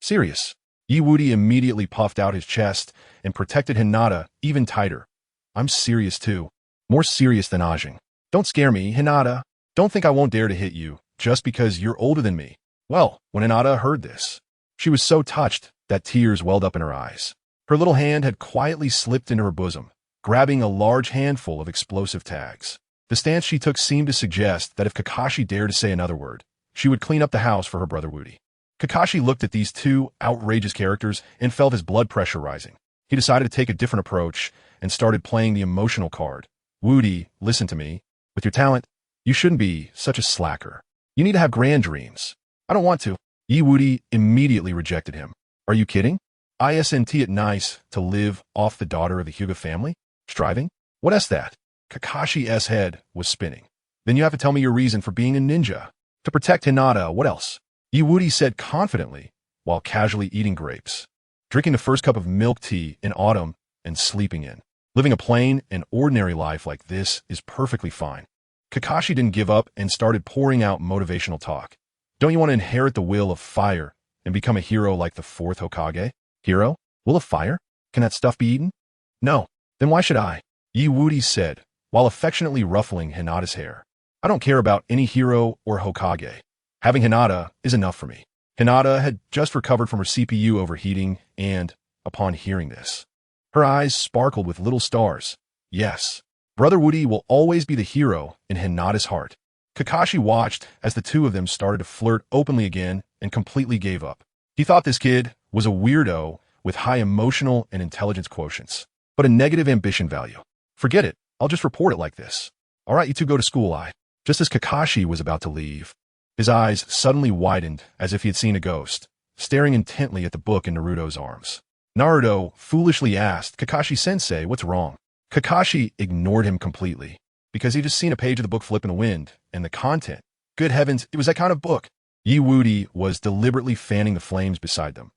Serious." Wudi immediately puffed out his chest and protected Hinata even tighter. "I'm serious too. More serious than Ajin. Don't scare me, Hinata. Don't think I won't dare to hit you just because you're older than me." Well, when Hinata heard this, she was so touched that tears welled up in her eyes. Her little hand had quietly slipped into her bosom, grabbing a large handful of explosive tags. The stance she took seemed to suggest that if Kakashi dared to say another word, she would clean up the house for her brother Wudi. Kakashi looked at these 2 outrageous characters and felt his blood pressure rising. He decided to take a different approach and started playing the emotional card. "Wudi, listen to me. With your talent, you shouldn't be such a slacker. You need to have grand dreams." "I don't want to." Wudi immediately rejected him. "Are you kidding? Isn't it nice to live off the daughter of the Hyuga family? Striving? What is that?" Kakashi's head was spinning. "Then you have to tell me your reason for being a ninja." "To protect Hinata, what else?" Wudi said confidently, while casually eating grapes, drinking the first cup of milk tea in autumn and sleeping in. Living a plain and ordinary life like this is perfectly fine. Kakashi didn't give up and started pouring out motivational talk. "Don't you want to inherit the will of fire and become a hero like the 4th Hokage?" "Hero? Will of fire? Can that stuff be eaten?" "No. Then why should I?" Wudi said, while affectionately ruffling Hinata's hair. "I don't care about any hero or Hokage. Having Hinata is enough for me." Hinata had just recovered from her CPU overheating, and, upon hearing this, her eyes sparkled with little stars. Yes, Brother Wudi will always be the hero in Hinata's heart. Kakashi watched as the 2 of them started to flirt openly again and completely gave up. He thought this kid was a weirdo with high emotional and intelligence quotients, but a negative ambition value. "Forget it, I'll just report it like this. All right, you 2 go to school, Just as Kakashi was about to leave, his eyes suddenly widened as if he had seen a ghost, staring intently at the book in Naruto's arms. Naruto foolishly asked, "Kakashi-sensei, what's wrong?" Kakashi ignored him completely, because he'd just seen a page of the book flip in the wind, and the content. Good heavens, it was that kind of book. Wudi was deliberately fanning the flames beside them.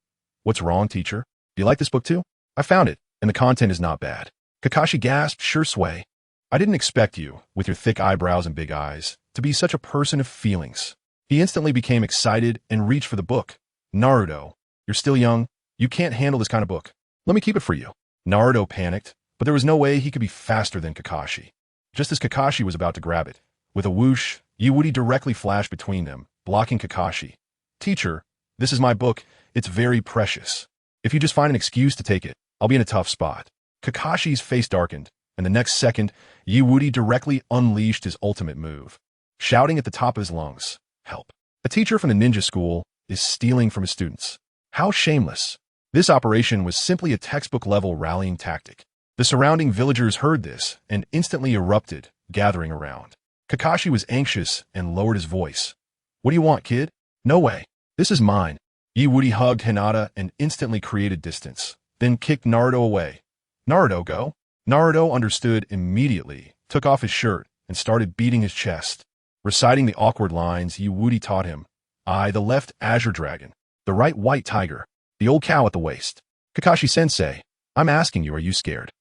"What's wrong, teacher? Do you like this book too?" "I found it, and the content is not bad." Kakashi gasped, "Sure sway. I didn't expect you, with your thick eyebrows and big eyes, to be such a person of feelings." He instantly became excited and reached for the book. "Naruto, you're still young. You can't handle this kind of book. Let me keep it for you." Naruto panicked, but there was no way he could be faster than Kakashi. Just as Kakashi was about to grab it, with a whoosh, Woody directly flashed between them, blocking Kakashi. Teacher, this is my book. It's very precious. If you just find an excuse to take it, I'll be in a tough spot. Kakashi's face darkened, and the next second, Woody directly unleashed his ultimate move, shouting at the top of his lungs, "Help. A teacher from the ninja school is stealing from his students. How shameless." This operation was simply a textbook-level rallying tactic. The surrounding villagers heard this and instantly erupted, gathering around. Kakashi was anxious and lowered his voice. "What do you want, kid?" "No way. This is mine." Woody hugged Hinata and instantly created distance, then kicked Naruto away. "Naruto, go." Naruto understood immediately, took off his shirt, and started beating his chest, reciting the awkward lines Woody taught him. "I, the left azure dragon, the right white tiger, the old cow at the waist. Kakashi-sensei, I'm asking you, are you scared?"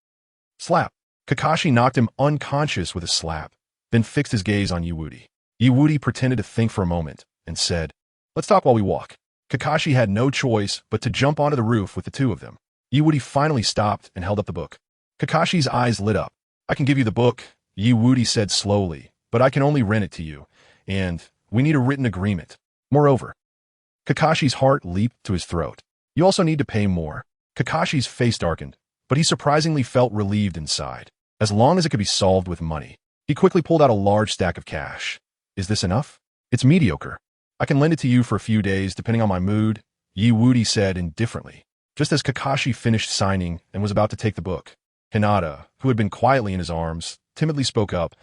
Slap. Kakashi knocked him unconscious with a slap, then fixed his gaze on Woody. Woody pretended to think for a moment and said, "Let's talk while we walk." Kakashi had no choice but to jump onto the roof with the two of them. Woody finally stopped and held up the book. Kakashi's eyes lit up. "I can give you the book," Woody said slowly, "but I can only rent it to you, and we need a written agreement. Moreover," Kakashi's heart leaped to his throat. "You also need to pay more." Kakashi's face darkened, but he surprisingly felt relieved inside, as long as it could be solved with money. He quickly pulled out a large stack of cash. "Is this enough?" "It's mediocre. I can lend it to you for a few days, depending on my mood," Woody said indifferently. Just as Kakashi finished signing and was about to take the book, Hinata, who had been quietly in his arms, timidly spoke up.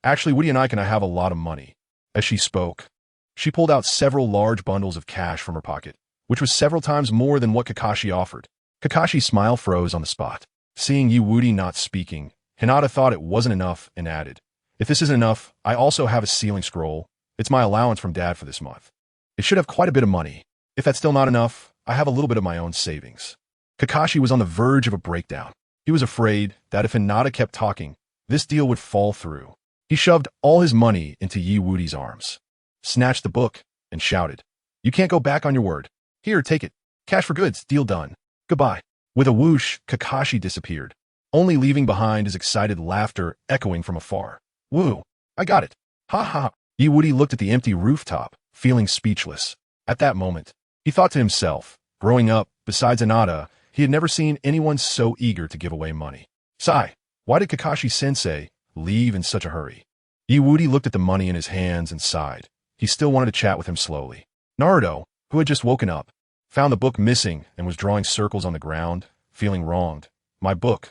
Actually, Woody and I can have a lot of money." As she spoke, she pulled out several large bundles of cash from her pocket, which was several times more than what Kakashi offered. Kakashi's smile froze on the spot. Seeing Woody not speaking, Hinata thought it wasn't enough and added, "If this isn't enough, I also have a sealing scroll. It's my allowance from Dad for this month. It should have quite a bit of money. If that's still not enough, I have a little bit of my own savings." Kakashi was on the verge of a breakdown. He was afraid that if Hinata kept talking, this deal would fall through. He shoved all his money into Woody's arms, snatched the book, and shouted, "You can't go back on your word. Here, take it. Cash for goods, deal done. Goodbye." With a whoosh, Kakashi disappeared, only leaving behind his excited laughter echoing from afar. "Woo, I got it. Ha ha." Woody looked at the empty rooftop, feeling speechless. At that moment, he thought to himself, growing up, besides Hinata, he had never seen anyone so eager to give away money. Sigh, why did Kakashi-sensei leave in such a hurry? Woody looked at the money in his hands and sighed. He still wanted to chat with him slowly. Naruto, who had just woken up, found the book missing and was drawing circles on the ground, feeling wronged. My book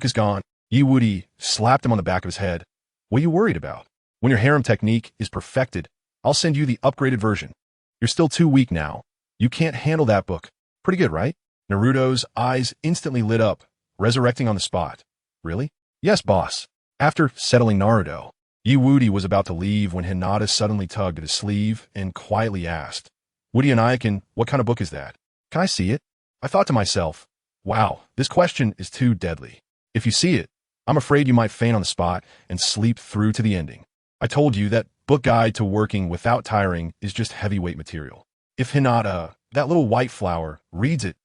is gone." Woody slapped him on the back of his head. "What are you worried about? When your harem technique is perfected, I'll send you the upgraded version. You're still too weak now. You can't handle that book. Pretty good, right?" Naruto's eyes instantly lit up, resurrecting on the spot. "Really?" "Yes, boss." After settling Naruto, Woody was about to leave when Hinata suddenly tugged at his sleeve and quietly asked, "Woody and Ayakin, what kind of book is that? Can I see it?" I thought to myself, wow, this question is too deadly. If you see it, I'm afraid you might faint on the spot and sleep through to the ending. I told you that book guide to working without tiring is just heavyweight material. If Hinata, that little white flower, reads it,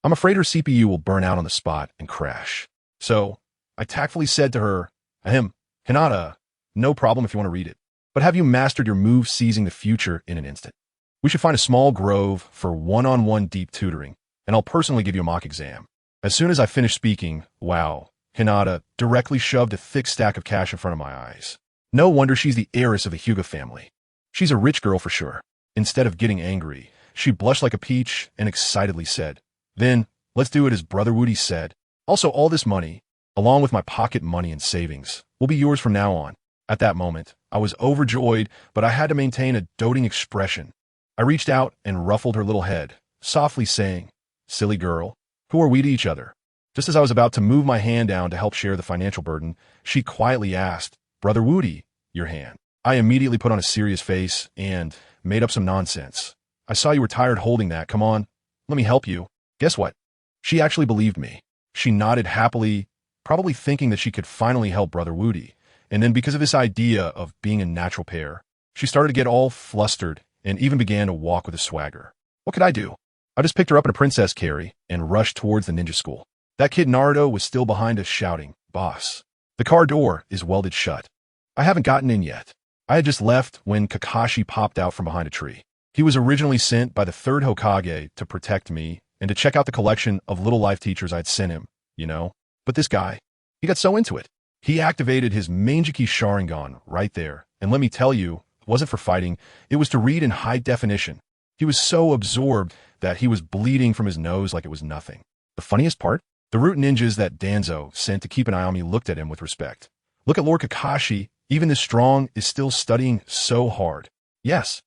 I'm afraid her CPU will burn out on the spot and crash. So I tactfully said to her, Hinata, no problem if you want to read it. But have you mastered your move seizing the future in an instant? We should find a small grove for one-on-one deep tutoring, and I'll personally give you a mock exam. As soon as I finished speaking, wow, Hinata directly shoved a thick stack of cash in front of my eyes. No wonder she's the heiress of the Hyuga family. She's a rich girl for sure. Instead of getting angry, she blushed like a peach and excitedly said, "Then, let's do it as Brother Woody said. Also, all this money, along with my pocket money and savings, will be yours from now on." At that moment, I was overjoyed, but I had to maintain a doting expression. I reached out and ruffled her little head, softly saying, "Silly girl, who are we to each other?" Just as I was about to move my hand down to help share the financial burden, she quietly asked, "Brother Woody, your hand." I immediately put on a serious face and made up some nonsense. "I saw you were tired holding that. Come on, let me help you." Guess what? She actually believed me. She nodded happily, probably thinking that she could finally help Brother Woody. And then because of this idea of being a natural pair, she started to get all flustered and even began to walk with a swagger. What could I do? I just picked her up in a princess carry and rushed towards the ninja school. That kid Naruto was still behind us shouting, "Boss, the car door is welded shut. I haven't gotten in yet." I had just left when Kakashi popped out from behind a tree. He was originally sent by the third Hokage to protect me and to check out the collection of little life teachers I'd sent him, you know? But this guy, he got so into it. He activated his Manjiki Sharingan right there, and let me tell you, it wasn't for fighting, it was to read in high definition. He was so absorbed that he was bleeding from his nose like it was nothing. The funniest part? The root ninjas that Danzo sent to keep an eye on me looked at him with respect. Look at Lord Kakashi, even this strong, is still studying so hard. Yes,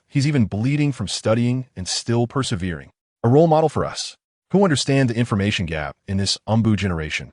he's even bleeding from studying and still persevering. A role model for us, who understand the information gap in this Anbu generation.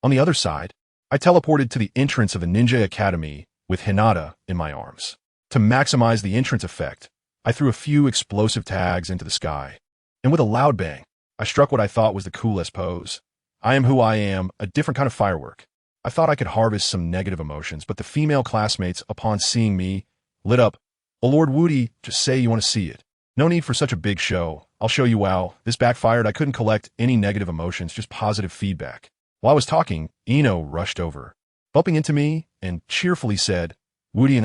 On the other side, I teleported to the entrance of the Ninja Academy with Hinata in my arms. To maximize the entrance effect, I threw a few explosive tags into the sky, and with a loud bang, I struck what I thought was the coolest pose. I am who I am, a different kind of firework. I thought I could harvest some negative emotions, but the female classmates, upon seeing me, lit up. Oh, Lord Woody, just say you want to see it. No need for such a big show. I'll show you how. This backfired. I couldn't collect any negative emotions, just positive feedback. While I was talking, Ino rushed over, bumping into me, and cheerfully said, Woody,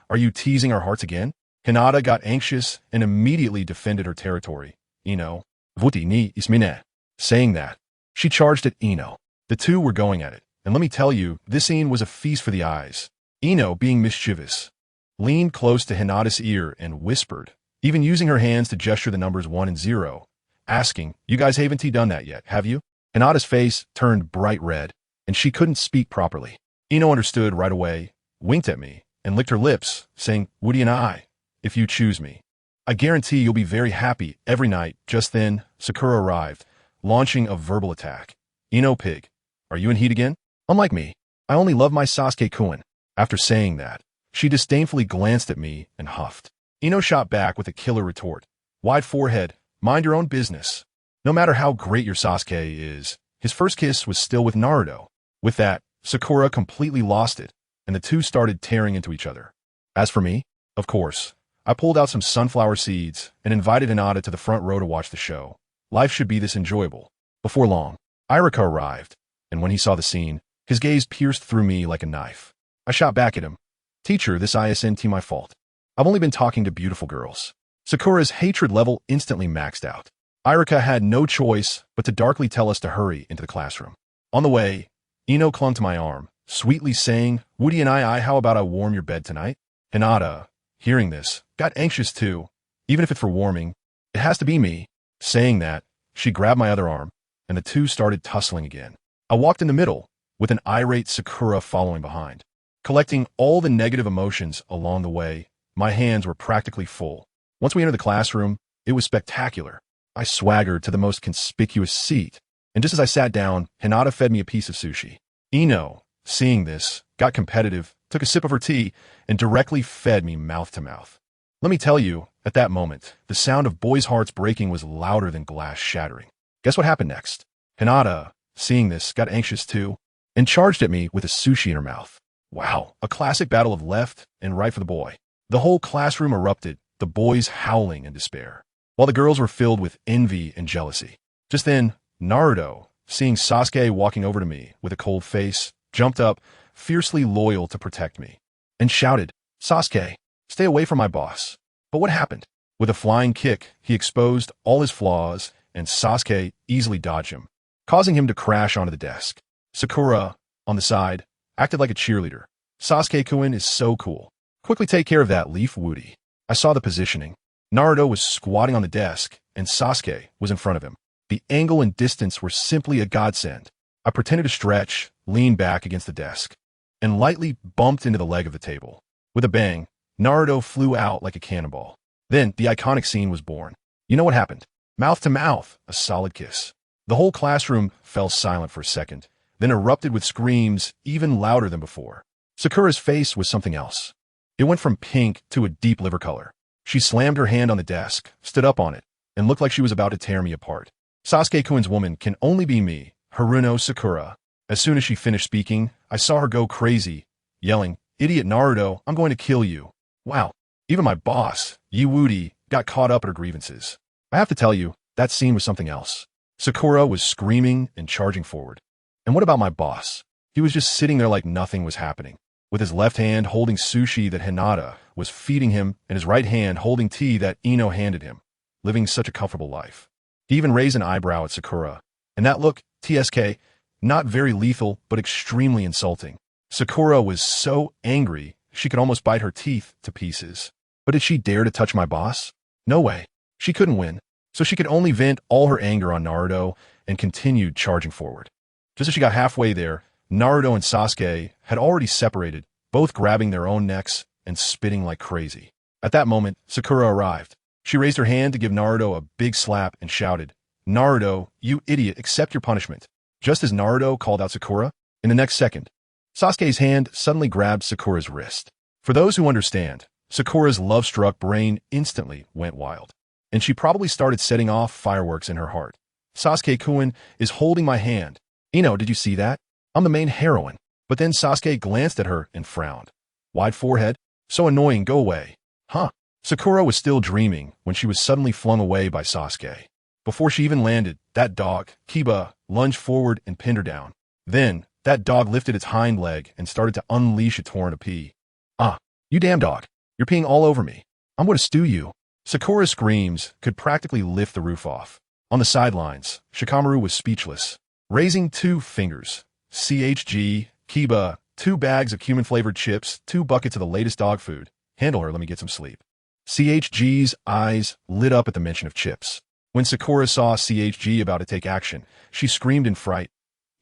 are you teasing our hearts again? Hinata got anxious and immediately defended her territory. Ino, Vuti ni ismine. Saying that, she charged at Ino. The two were going at it, and let me tell you, this scene was a feast for the eyes. Ino, being mischievous, leaned close to Hinata's ear and whispered, even using her hands to gesture the numbers 1 and 0, asking, You guys haven't done that yet, have you? Hinata's face turned bright red, and she couldn't speak properly. Ino understood right away, winked at me, and licked her lips, saying, Woody and I, if you choose me. I guarantee you'll be very happy every night. Just then, Sakura arrived, launching a verbal attack. Ino pig, are you in heat again? Unlike me, I only love my Sasuke-kun. After saying that, she disdainfully glanced at me and huffed. Ino shot back with a killer retort. Wide forehead, mind your own business. No matter how great your Sasuke is, his first kiss was still with Naruto. With that, Sakura completely lost it, and the two started tearing into each other. As for me, of course, I pulled out some sunflower seeds and invited Hinata to the front row to watch the show. Life should be this enjoyable. Before long, Irika arrived, and when he saw the scene, his gaze pierced through me like a knife. I shot back at him. Teacher, this isn't my fault. I've only been talking to beautiful girls. Sakura's hatred level instantly maxed out. Irika had no choice but to darkly tell us to hurry into the classroom. On the way, Ino clung to my arm, sweetly saying, Woody and I, how about I warm your bed tonight? Hinata, hearing this, got anxious too. Even if it's for warming, it has to be me. Saying that, she grabbed my other arm, and the two started tussling again. I walked in the middle, with an irate Sakura following behind. Collecting all the negative emotions along the way, my hands were practically full. Once we entered the classroom, it was spectacular. I swaggered to the most conspicuous seat, and just as I sat down, Hinata fed me a piece of sushi. Ino, seeing this, got competitive, took a sip of her tea, and directly fed me mouth to mouth. Let me tell you, at that moment, the sound of boys' hearts breaking was louder than glass shattering. Guess what happened next? Hinata, seeing this, got anxious too, and charged at me with a sushi in her mouth. Wow, a classic battle of left and right for the boy. The whole classroom erupted, the boys howling in despair, while the girls were filled with envy and jealousy. Just then, Naruto, seeing Sasuke walking over to me with a cold face, jumped up, fiercely loyal to protect me, and shouted, Sasuke, stay away from my boss. But what happened? With a flying kick, he exposed all his flaws, and Sasuke easily dodged him, causing him to crash onto the desk. Sakura, on the side, acted like a cheerleader. Sasuke-kun is so cool. Quickly take care of that, Leaf Woody. I saw the positioning. Naruto was squatting on the desk, and Sasuke was in front of him. The angle and distance were simply a godsend. I pretended to stretch, leaned back against the desk, and lightly bumped into the leg of the table. With a bang, Naruto flew out like a cannonball. Then the iconic scene was born. You know what happened? Mouth to mouth, a solid kiss. The whole classroom fell silent for a second, then erupted with screams even louder than before. Sakura's face was something else. It went from pink to a deep liver color. She slammed her hand on the desk, stood up on it, and looked like she was about to tear me apart. Sasuke-kun's woman can only be me, Haruno Sakura. As soon as she finished speaking, I saw her go crazy, yelling, Idiot Naruto, I'm going to kill you. Wow, even my boss, Woody, got caught up at her grievances. I have to tell you, that scene was something else. Sakura was screaming and charging forward. And what about my boss? He was just sitting there like nothing was happening. with his left hand holding sushi that Hinata was feeding him and his right hand holding tea that Ino handed him, living such a comfortable life. He even raised an eyebrow at Sakura, and that look, TSK, not very lethal but extremely insulting. Sakura was so angry she could almost bite her teeth to pieces. But did she dare to touch my boss? No way. She couldn't win, so she could only vent all her anger on Naruto and continued charging forward. Just as she got halfway there, Naruto and Sasuke had already separated, both grabbing their own necks and spitting like crazy. At that moment, Sakura arrived. She raised her hand to give Naruto a big slap and shouted, "Naruto, you idiot, accept your punishment." Just as Naruto called out Sakura, in the next second, Sasuke's hand suddenly grabbed Sakura's wrist. For those who understand, Sakura's love-struck brain instantly went wild, and she probably started setting off fireworks in her heart. Sasuke-kun is holding my hand. Ino, did you see that? I'm the main heroine. But then Sasuke glanced at her and frowned. Wide forehead? So annoying, go away. Huh? Sakura was still dreaming when she was suddenly flung away by Sasuke. Before she even landed, that dog, Kiba, lunged forward and pinned her down. Then, that dog lifted its hind leg and started to unleash a torrent of pee. Ah, you damn dog. You're peeing all over me. I'm going to stew you. Sakura's screams could practically lift the roof off. On the sidelines, Shikamaru was speechless. Raising 2 fingers. CHG, Kiba, 2 bags of cumin-flavored chips, 2 buckets of the latest dog food. Handle her, let me get some sleep. CHG's eyes lit up at the mention of chips. When Sakura saw CHG about to take action, she screamed in fright,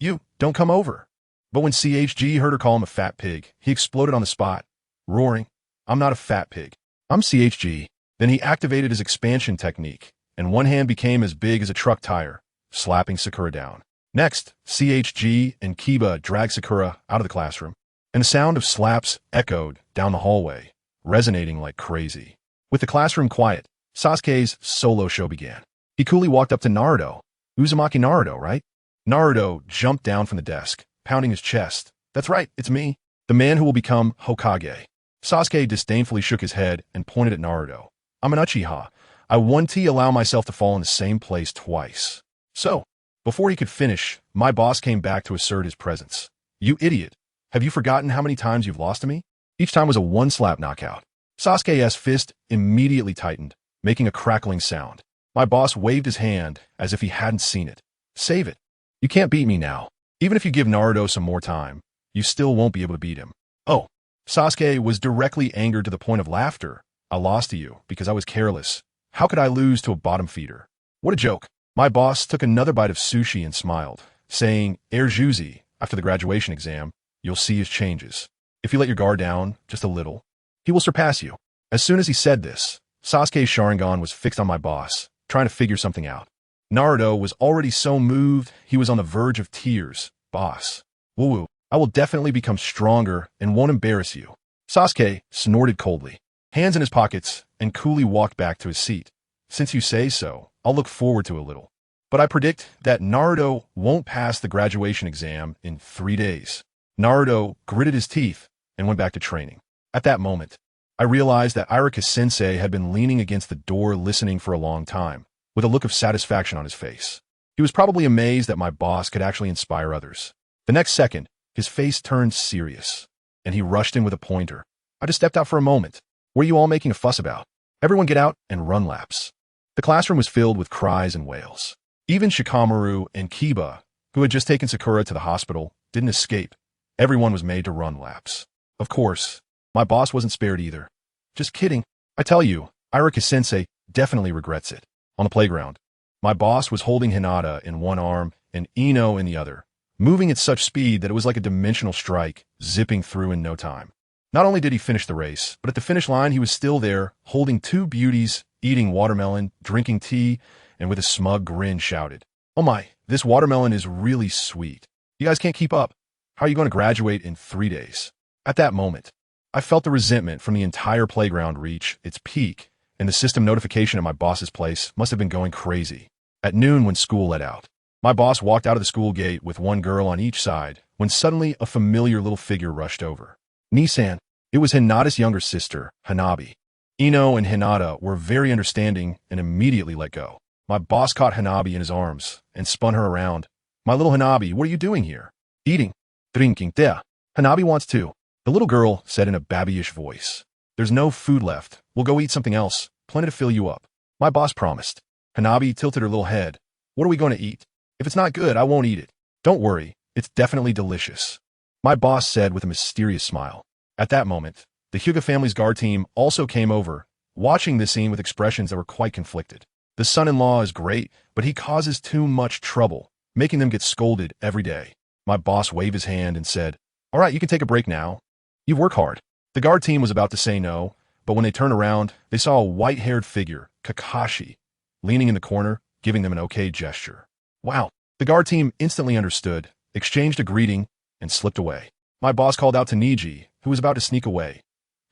"You, don't come over." But when CHG heard her call him a fat pig, he exploded on the spot, roaring, "I'm not a fat pig. I'm CHG." Then he activated his expansion technique, and one hand became as big as a truck tire, slapping Sakura down. Next, CHG and Kiba dragged Sakura out of the classroom, and the sound of slaps echoed down the hallway, resonating like crazy. With the classroom quiet, Sasuke's solo show began. He coolly walked up to Naruto. Uzumaki Naruto, right? Naruto jumped down from the desk, pounding his chest. "That's right, it's me, the man who will become Hokage." Sasuke disdainfully shook his head and pointed at Naruto. "I'm an Uchiha. I won't allow myself to fall in the same place twice." So, before he could finish, my boss came back to assert his presence. "You idiot. Have you forgotten how many times you've lost to me?" Each time was a one-slap knockout. Sasuke's fist immediately tightened, making a crackling sound. My boss waved his hand as if he hadn't seen it. "Save it. You can't beat me now. Even if you give Naruto some more time, you still won't be able to beat him." "Oh." Sasuke was directly angered to the point of laughter. "I lost to you because I was careless. How could I lose to a bottom feeder? What a joke." My boss took another bite of sushi and smiled, saying, "Juzi, after the graduation exam, you'll see his changes. If you let your guard down just a little, he will surpass you." As soon as he said this, Sasuke's Sharingan was fixed on my boss, trying to figure something out. Naruto was already so moved, he was on the verge of tears. "Boss, woo-woo, I will definitely become stronger and won't embarrass you." Sasuke snorted coldly, hands in his pockets, and coolly walked back to his seat. "Since you say so, I'll look forward to a little. But I predict that Naruto won't pass the graduation exam in 3 days." Naruto gritted his teeth and went back to training. At that moment, I realized that Irika-sensei had been leaning against the door listening for a long time, with a look of satisfaction on his face. He was probably amazed that my boss could actually inspire others. The next second, his face turned serious, and he rushed in with a pointer. "I just stepped out for a moment. What are you all making a fuss about? Everyone get out and run laps." The classroom was filled with cries and wails. Even Shikamaru and Kiba, who had just taken Sakura to the hospital, didn't escape. Everyone was made to run laps. Of course, my boss wasn't spared either. "Just kidding. I tell you, Irika-sensei definitely regrets it." On the playground, my boss was holding Hinata in one arm and Ino in the other, moving at such speed that it was like a dimensional strike, zipping through in no time. Not only did he finish the race, but at the finish line he was still there, holding 2 beauties, eating watermelon, drinking tea, and with a smug grin shouted, "Oh my, this watermelon is really sweet. You guys can't keep up. How are you going to graduate in 3 days?" At that moment, I felt the resentment from the entire playground reach its peak, and the system notification at my boss's place must have been going crazy. At noon when school let out, my boss walked out of the school gate with one girl on each side when suddenly a familiar little figure rushed over. "Nisan." It was Hinata's younger sister, Hanabi. Ino and Hinata were very understanding and immediately let go. My boss caught Hanabi in his arms and spun her around. "My little Hanabi, what are you doing here?" "Eating. Drinking. There. Hanabi wants to." The little girl said in a babyish voice. There's no food left. We'll go eat something else. Plenty to fill you up. My boss promised. Hanabi tilted her little head. What are we going to eat? If it's not good, I won't eat it. Don't worry. It's definitely delicious. My boss said with a mysterious smile. At that moment, the Hyuga family's guard team also came over, watching this scene with expressions that were quite conflicted. The son-in-law is great, but he causes too much trouble, making them get scolded every day. My boss waved his hand and said, All right, you can take a break now. You work hard. The guard team was about to say no, but when they turned around, they saw a white-haired figure, Kakashi, leaning in the corner, giving them an okay gesture. Wow. The guard team instantly understood, exchanged a greeting, and slipped away. My boss called out to Neji, who was about to sneak away.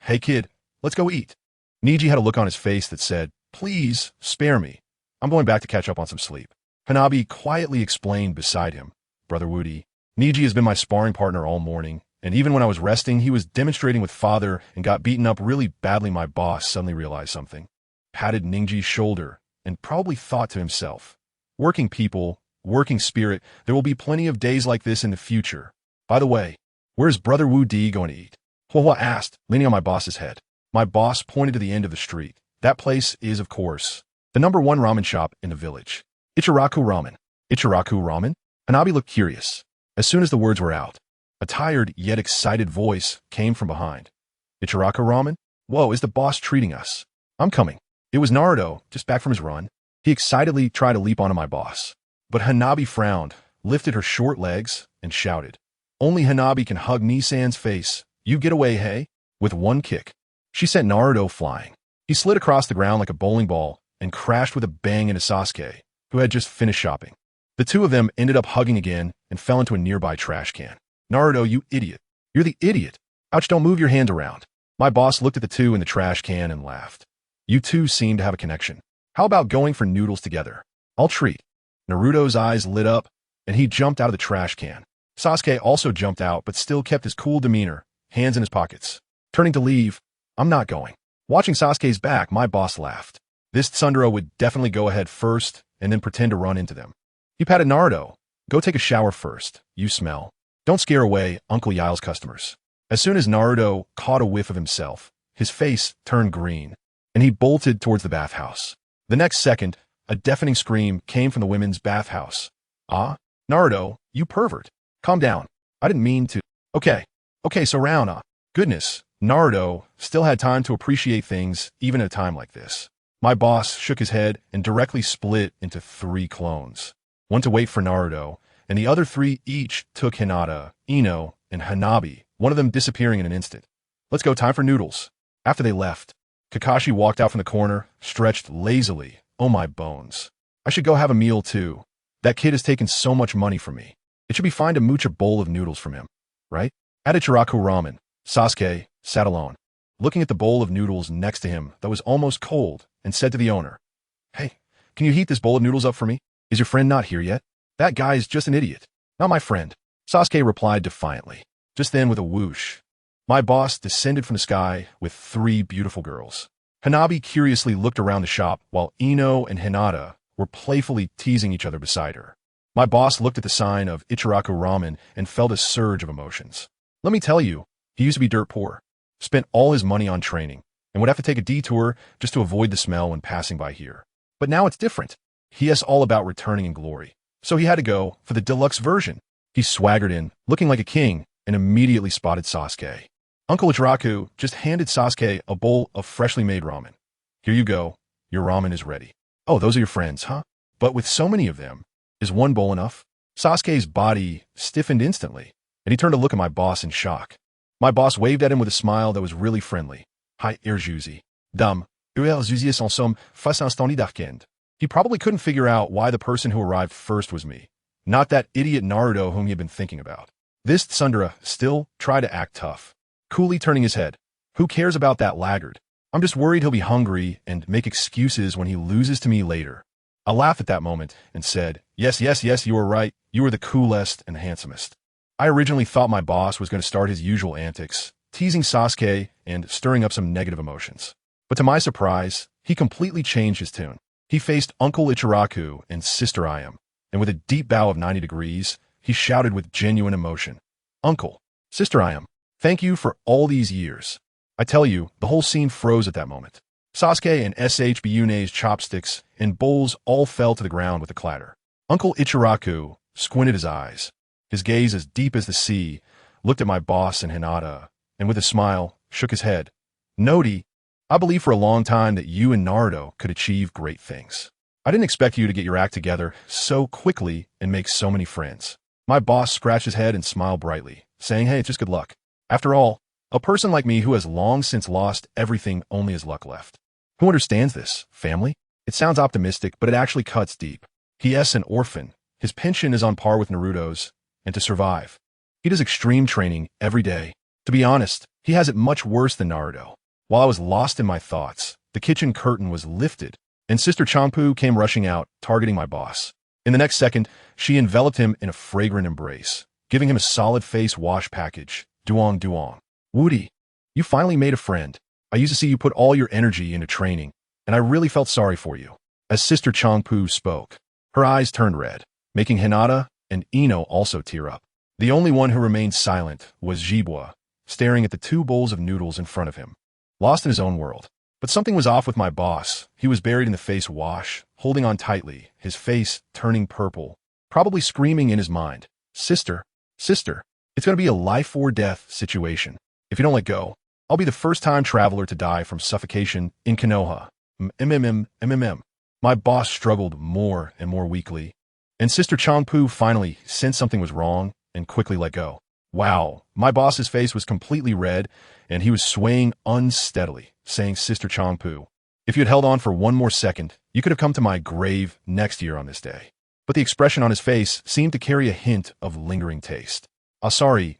Hey kid, let's go eat. Neji had a look on his face that said, Please, spare me. I'm going back to catch up on some sleep. Hanabi quietly explained beside him, Brother Wudi, Neji has been my sparring partner all morning, and even when I was resting, he was demonstrating with father and got beaten up really badly. My boss suddenly realized something, patted Neji's shoulder, and probably thought to himself, working people, working spirit, there will be plenty of days like this in the future. By the way, where's Brother Wudi going to eat? Hua asked, leaning on my boss's head. My boss pointed to the end of the street. That place is, of course, the #1 ramen shop in the village. Ichiraku Ramen. Ichiraku Ramen? Hanabi looked curious. As soon as the words were out, a tired yet excited voice came from behind. Ichiraku Ramen? Whoa, is the boss treating us? I'm coming. It was Naruto, just back from his run. He excitedly tried to leap onto my boss. But Hanabi frowned, lifted her short legs, and shouted. Only Hanabi can hug Nisan's face. You get away, hey? With one kick, she sent Naruto flying. He slid across the ground like a bowling ball and crashed with a bang into Sasuke, who had just finished shopping. The two of them ended up hugging again and fell into a nearby trash can. Naruto, you idiot. You're the idiot. Ouch, don't move your hand around. My boss looked at the two in the trash can and laughed. You two seem to have a connection. How about going for noodles together? I'll treat. Naruto's eyes lit up, and he jumped out of the trash can. Sasuke also jumped out, but still kept his cool demeanor, hands in his pockets. Turning to leave, I'm not going. Watching Sasuke's back, my boss laughed. This tsundere would definitely go ahead first and then pretend to run into them. He patted Naruto. Go take a shower first. You smell. Don't scare away Uncle Yile's customers. As soon as Naruto caught a whiff of himself, his face turned green, and he bolted towards the bathhouse. The next second, a deafening scream came from the women's bathhouse. Ah, Naruto, you pervert. Calm down. I didn't mean to. Okay, so round. Goodness, Naruto still had time to appreciate things even at a time like this. My boss shook his head and directly split into 3 clones. One to wait for Naruto, and the other 3 each took Hinata, Ino, and Hanabi, one of them disappearing in an instant. Let's go, time for noodles. After they left, Kakashi walked out from the corner, stretched lazily. Oh my bones. I should go have a meal too. That kid has taken so much money from me. It should be fine to mooch a bowl of noodles from him, right? At Ichiraku Ramen, Sasuke sat alone, looking at the bowl of noodles next to him that was almost cold, and said to the owner, Hey, can you heat this bowl of noodles up for me? Is your friend not here yet? That guy is just an idiot. Not my friend. Sasuke replied defiantly. Just then, with a whoosh, my boss descended from the sky with 3 beautiful girls. Hanabi curiously looked around the shop while Ino and Hinata were playfully teasing each other beside her. My boss looked at the sign of Ichiraku Ramen and felt a surge of emotions. Let me tell you, he used to be dirt poor, spent all his money on training, and would have to take a detour just to avoid the smell when passing by here. But now it's different. He is all about returning in glory. So he had to go for the deluxe version. He swaggered in, looking like a king, and immediately spotted Sasuke. Uncle Ichiraku just handed Sasuke a bowl of freshly made ramen. Here you go. Your ramen is ready. Oh, those are your friends, huh? But with so many of them, is one bowl enough? Sasuke's body stiffened instantly, and he turned to look at my boss in shock. My boss waved at him with a smile that was really friendly. Hi, Erjuzi. Dame, Erjuzi en somme, face instant d'arkend. He probably couldn't figure out why the person who arrived first was me, not that idiot Naruto whom he had been thinking about. This tsundere still tried to act tough, coolly turning his head. Who cares about that laggard? I'm just worried he'll be hungry and make excuses when he loses to me later. I laughed at that moment and said, Yes, you were right. You were the coolest and handsomest. I originally thought my boss was going to start his usual antics, teasing Sasuke and stirring up some negative emotions. But to my surprise, he completely changed his tune. He faced Uncle Ichiraku and Sister Ayam, and with a deep bow of 90 degrees, he shouted with genuine emotion, Uncle, Sister Ayam, Thank you for all these years. I tell you, the whole scene froze at that moment. Sasuke and SHBUNE's chopsticks and bowls all fell to the ground with a clatter. Uncle Ichiraku squinted his eyes. His gaze as deep as the sea, looked at my boss and Hinata, and with a smile, shook his head. Nodi, I believed for a long time that you and Naruto could achieve great things. I didn't expect you to get your act together so quickly and make so many friends. My boss scratched his head and smiled brightly, saying, hey, just good luck. After all, a person like me who has long since lost everything only has luck left. Who understands this, family? It sounds optimistic, but it actually cuts deep. He is an orphan. His pension is on par with Naruto's, and to survive, he does extreme training every day. To be honest, he has it much worse than Naruto. While I was lost in my thoughts, the kitchen curtain was lifted, and Sister Changpu came rushing out, targeting my boss. In the next second, she enveloped him in a fragrant embrace, giving him a solid face wash package. Duong duong. Wudi, you finally made a friend. I used to see you put all your energy into training, and I really felt sorry for you. As Sister Changpu spoke, her eyes turned red, making Hinata and Ino also tear up. The only one who remained silent was Jibwa, staring at the 2 bowls of noodles in front of him, lost in his own world. But something was off with my boss. He was buried in the face wash, holding on tightly, his face turning purple, probably screaming in his mind, Sister, sister, it's going to be a life or death situation. If you don't let go, I'll be the first-time traveler to die from suffocation in Konoha. My boss struggled more and more weakly, and Sister Changpu finally sensed something was wrong and quickly let go. Wow, my boss's face was completely red, and he was swaying unsteadily, saying, Sister Changpu, if you had held on for one more second, you could have come to my grave next year on this day. But the expression on his face seemed to carry a hint of lingering taste. Sorry,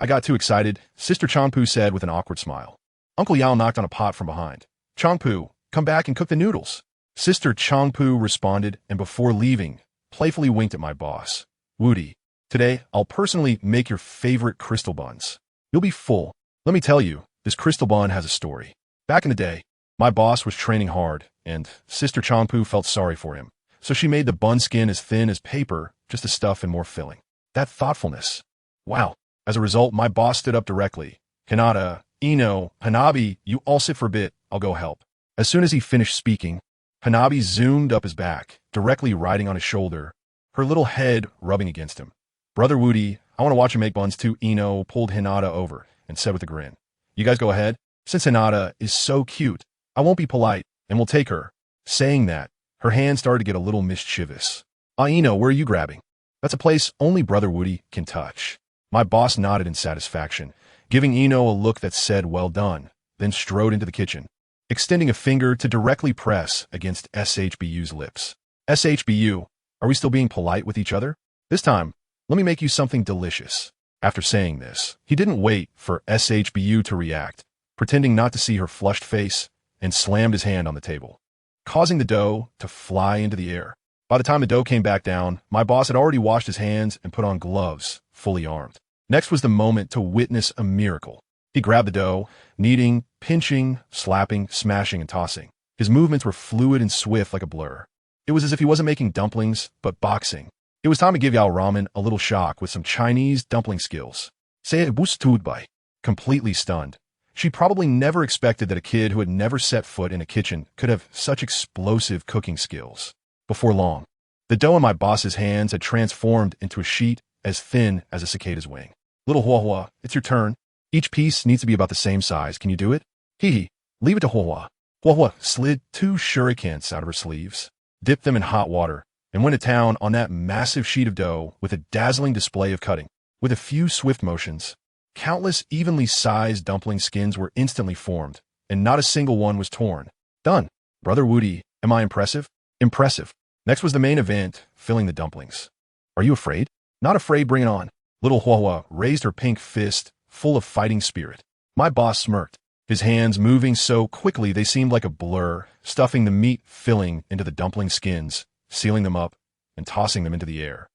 I got too excited, Sister Changpu said with an awkward smile. Uncle Yao knocked on a pot from behind. Changpu, come back and cook the noodles. Sister Changpu responded, and before leaving, playfully winked at my boss. Wudi, today I'll personally make your favorite crystal buns. You'll be full. Let me tell you, this crystal bun has a story. Back in the day, my boss was training hard, and Sister Changpu felt sorry for him, so she made the bun skin as thin as paper, just to stuff and more filling. That thoughtfulness. Wow. As a result, my boss stood up directly. Hinata, Ino, Hanabi, you all sit for a bit, I'll go help. As soon as he finished speaking, Hanabi zoomed up his back, directly riding on his shoulder, her little head rubbing against him. Brother Wudi, I want to watch you make buns too. Ino pulled Hinata over and said with a grin. You guys go ahead. Since Hinata is so cute, I won't be polite, and we'll take her. Saying that, her hand started to get a little mischievous. Ino, where are you grabbing? That's a place only Brother Wudi can touch. My boss nodded in satisfaction, giving Ino a look that said, well done, then strode into the kitchen, extending a finger to directly press against SHBU's lips. SHBU, are we still being polite with each other? This time, let me make you something delicious. After saying this, he didn't wait for SHBU to react, pretending not to see her flushed face, and slammed his hand on the table, causing the dough to fly into the air. By the time the dough came back down, my boss had already washed his hands and put on gloves, fully armed. Next was the moment to witness a miracle. He grabbed the dough, kneading, pinching, slapping, smashing, and tossing. His movements were fluid and swift like a blur. It was as if he wasn't making dumplings, but boxing. It was time to give Yao Ramen a little shock with some Chinese dumpling skills. Say by. Completely stunned. She probably never expected that a kid who had never set foot in a kitchen could have such explosive cooking skills. Before long, the dough in my boss's hands had transformed into a sheet as thin as a cicada's wing. Little Huahua, it's your turn. Each piece needs to be about the same size. Can you do it? Hee, leave it to Huahua. Huahua slid 2 shurikens out of her sleeves, dipped them in hot water, and went to town on that massive sheet of dough with a dazzling display of cutting. With a few swift motions, countless evenly sized dumpling skins were instantly formed, and not a single one was torn. Done. Brother Wudi, am I impressive? Impressive. Next was the main event, filling the dumplings. Are you afraid? Not afraid, bring it on. Little Huahua raised her pink fist, full of fighting spirit. My boss smirked, his hands moving so quickly they seemed like a blur, stuffing the meat filling into the dumpling skins, sealing them up, and tossing them into the air.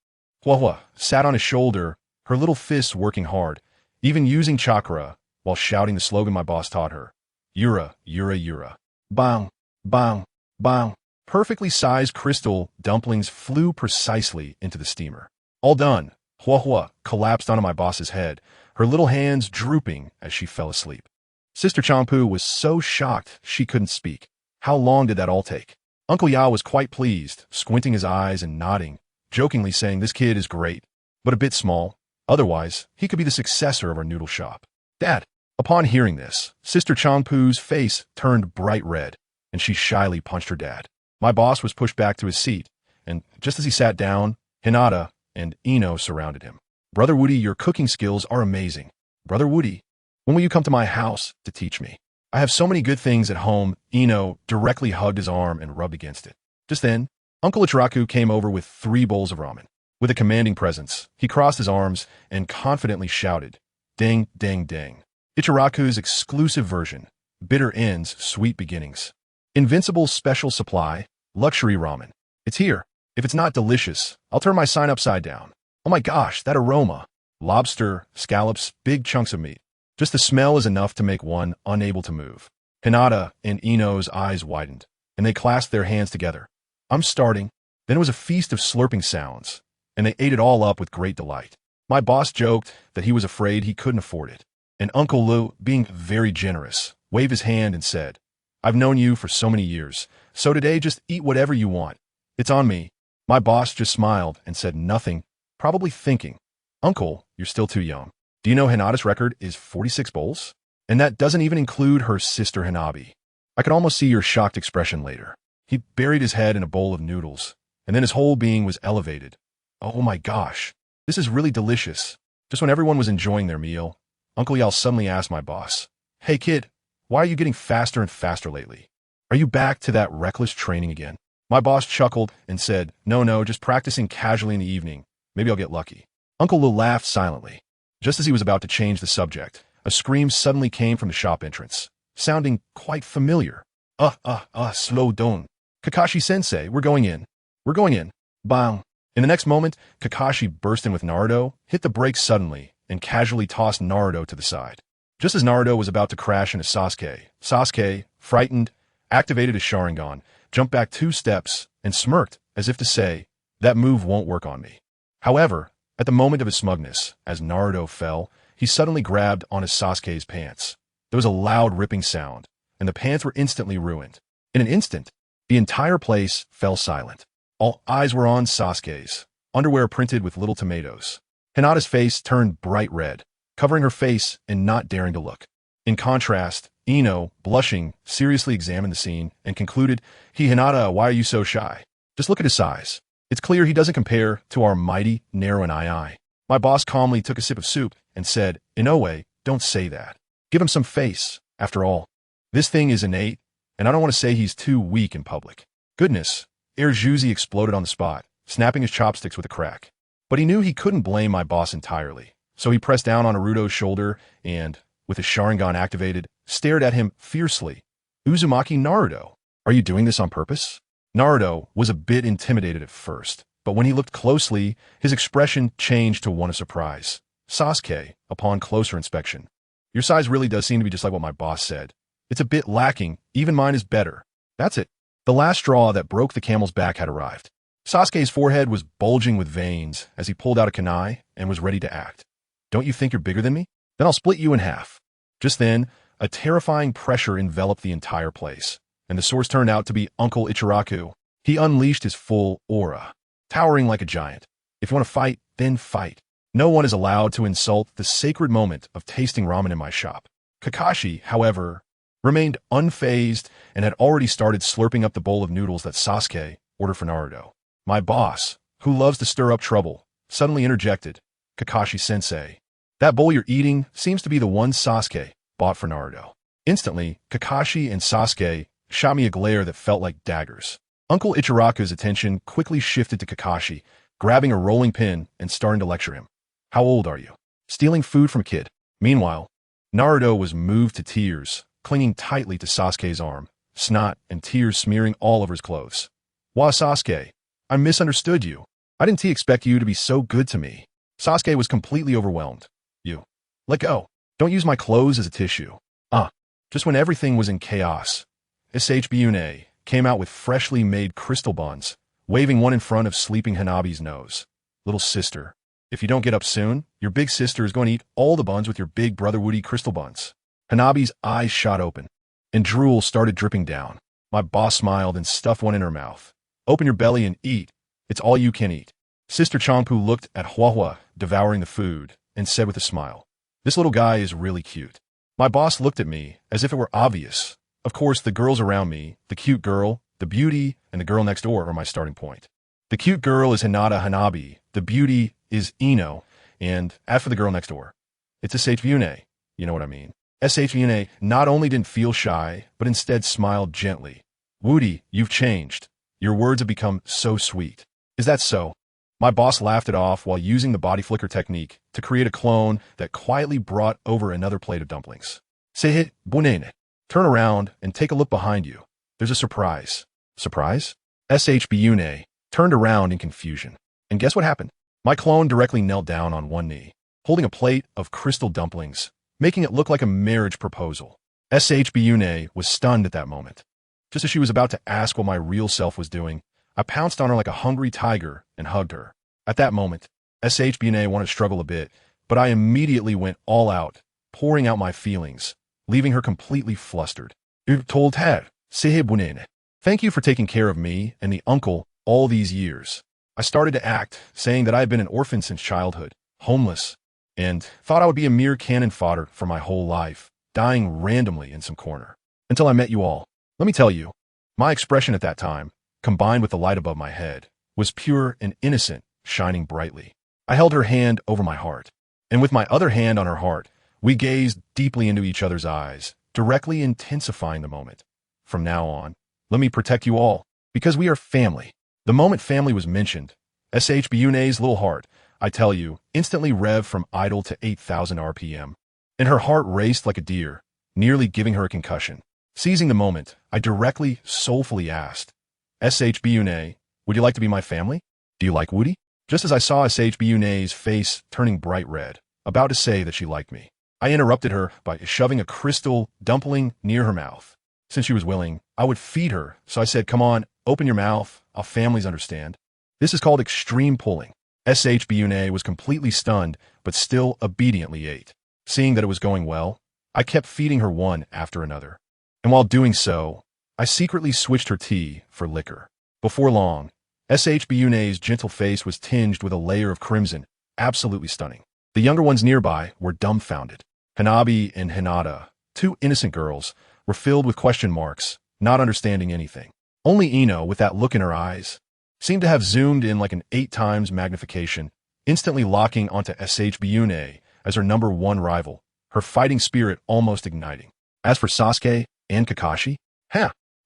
Huahua sat on his shoulder, her little fists working hard, even using chakra, while shouting the slogan my boss taught her. Yura, Yura, Yura. Bang, bang, bang. Perfectly sized crystal dumplings flew precisely into the steamer. All done. Huahua collapsed onto my boss's head, her little hands drooping as she fell asleep. Sister Champu was so shocked she couldn't speak. How long did that all take? Uncle Yao was quite pleased, squinting his eyes and nodding, jokingly saying this kid is great, but a bit small. Otherwise, he could be the successor of our noodle shop. Dad. Upon hearing this, Sister Champu's face turned bright red, and she shyly punched her dad. My boss was pushed back to his seat, and just as he sat down, Hinata and Ino surrounded him. Brother Woody, your cooking skills are amazing. Brother Woody, when will you come to my house to teach me? I have so many good things at home. Ino directly hugged his arm and rubbed against it. Just then, Uncle Ichiraku came over with 3 bowls of ramen. With a commanding presence, he crossed his arms and confidently shouted, "Ding, ding, ding." Ichiraku's exclusive version, bitter ends, sweet beginnings. Invincible special supply, luxury ramen. It's here. If it's not delicious, I'll turn my sign upside down. Oh my gosh, that aroma. Lobster, scallops, big chunks of meat. Just the smell is enough to make one unable to move. Hinata and Ino's eyes widened, and they clasped their hands together. I'm starting. Then it was a feast of slurping sounds, and they ate it all up with great delight. My boss joked that he was afraid he couldn't afford it, and Uncle Lu, being very generous, waved his hand and said, I've known you for so many years, so today just eat whatever you want. It's on me. My boss just smiled and said nothing, probably thinking, Uncle, you're still too young. Do you know Hinata's record is 46 bowls? And that doesn't even include her sister Hanabi. I could almost see your shocked expression later. He buried his head in a bowl of noodles, and then his whole being was elevated. Oh my gosh, this is really delicious. Just when everyone was enjoying their meal, Uncle Yao suddenly asked my boss, Hey kid, why are you getting faster and faster lately? Are you back to that reckless training again? My boss chuckled and said, No, just practicing casually in the evening. Maybe I'll get lucky. Uncle Lu laughed silently. Just as he was about to change the subject, a scream suddenly came from the shop entrance, sounding quite familiar. Slow down. Kakashi-sensei, we're going in. We're going in. Bang. In the next moment, Kakashi burst in with Naruto, hit the brakes suddenly, and casually tossed Naruto to the side. Just as Naruto was about to crash into Sasuke, frightened, activated his Sharingan, jumped back 2 steps, and smirked, as if to say, that move won't work on me. However, at the moment of his smugness, as Naruto fell, he suddenly grabbed on his Sasuke's pants. There was a loud ripping sound, and the pants were instantly ruined. In an instant, the entire place fell silent. All eyes were on Sasuke's, underwear printed with little tomatoes. Hinata's face turned bright red, covering her face and not daring to look. In contrast, Ino, blushing, seriously examined the scene and concluded, Hinata, why are you so shy? Just look at his size. It's clear he doesn't compare to our mighty, narrow and eye. My boss calmly took a sip of soup and said, Inoue, don't say that. Give him some face, after all. This thing is innate, and I don't want to say he's too weak in public. Goodness, Juzi exploded on the spot, snapping his chopsticks with a crack. But he knew he couldn't blame my boss entirely, so he pressed down on Naruto's shoulder and, with his Sharingan activated, stared at him fiercely. Uzumaki Naruto, are you doing this on purpose? Naruto was a bit intimidated at first, but when he looked closely, his expression changed to one of surprise. Sasuke, upon closer inspection. Your size really does seem to be just like what my boss said. It's a bit lacking, even mine is better. That's it. The last straw that broke the camel's back had arrived. Sasuke's forehead was bulging with veins as he pulled out a kunai and was ready to act. Don't you think you're bigger than me? Then I'll split you in half. Just then, a terrifying pressure enveloped the entire place, and the source turned out to be Uncle Ichiraku. He unleashed his full aura, towering like a giant. If you want to fight, then fight. No one is allowed to insult the sacred moment of tasting ramen in my shop. Kakashi, however, remained unfazed and had already started slurping up the bowl of noodles that Sasuke ordered for Naruto. My boss, who loves to stir up trouble, suddenly interjected, Kakashi-sensei, that bowl you're eating seems to be the one Sasuke bought for Naruto. Instantly, Kakashi and Sasuke shot me a glare that felt like daggers. Uncle Ichiraku's attention quickly shifted to Kakashi, grabbing a rolling pin and starting to lecture him. How old are you? Stealing food from a kid. Meanwhile, Naruto was moved to tears, clinging tightly to Sasuke's arm, snot and tears smearing all over his clothes. Why, Sasuke, I misunderstood you. I didn't expect you to be so good to me. Sasuke was completely overwhelmed. You. Let go. Don't use my clothes as a tissue. Just when everything was in chaos, SHBUNA came out with freshly made crystal buns, waving one in front of sleeping Hanabi's nose. Little sister. If you don't get up soon, your big sister is going to eat all the buns with your big brother Woody crystal buns. Hanabi's eyes shot open, and drool started dripping down. My boss smiled and stuffed one in her mouth. Open your belly and eat. It's all you can eat. Sister Changpu looked at Huahua, devouring the food, and said with a smile, this little guy is really cute. My boss looked at me as if it were obvious. Of course, the girls around me, the cute girl, the beauty, and the girl next door are my starting point. The cute girl is Hinata Hanabi, the beauty is Ino, and as for the girl next door, it's SHVune. You know what I mean. SHVune not only didn't feel shy, but instead smiled gently. Woody, you've changed. Your words have become so sweet. Is that so? My boss laughed it off while using the body flicker technique to create a clone that quietly brought over another plate of dumplings. Sehe, bunene. Turn around and take a look behind you. There's a surprise. Surprise? SHBune turned around in confusion. And guess what happened? My clone directly knelt down on one knee, holding a plate of crystal dumplings, making it look like a marriage proposal. SHBune was stunned at that moment. Just as she was about to ask what my real self was doing, I pounced on her like a hungry tiger and hugged her. At that moment, SHBune wanted to struggle a bit, but I immediately went all out, pouring out my feelings, leaving her completely flustered. Told her, Sehebunene. Thank you for taking care of me and the uncle all these years. I started to act, saying that I had been an orphan since childhood, homeless, and thought I would be a mere cannon fodder for my whole life, dying randomly in some corner. Until I met you all. Let me tell you, my expression at that time, combined with the light above my head, was pure and innocent, shining brightly. I held her hand over my heart, and with my other hand on her heart, we gazed deeply into each other's eyes, directly intensifying the moment. From now on, let me protect you all, because we are family. The moment family was mentioned, SHBUNA's little heart, I tell you, instantly revved from idle to 8,000 RPM, and her heart raced like a deer, nearly giving her a concussion. Seizing the moment, I directly, soulfully asked, SHBUNA, would you like to be my family? Do you like Woody? Just as I saw SHBUNA's face turning bright red, about to say that she liked me, I interrupted her by shoving a crystal dumpling near her mouth. Since she was willing, I would feed her, so I said, come on, open your mouth, our families understand. This is called extreme pulling. SHBUNA was completely stunned, but still obediently ate. Seeing that it was going well, I kept feeding her one after another. And while doing so, I secretly switched her tea for liquor. Before long, SHBUNA's gentle face was tinged with a layer of crimson, absolutely stunning. The younger ones nearby were dumbfounded. Hanabi and Hinata, two innocent girls, were filled with question marks, not understanding anything. Only Ino, with that look in her eyes, seemed to have zoomed in like an 8 times magnification, instantly locking onto SHBUNA as her number one rival, her fighting spirit almost igniting. As for Sasuke and Kakashi,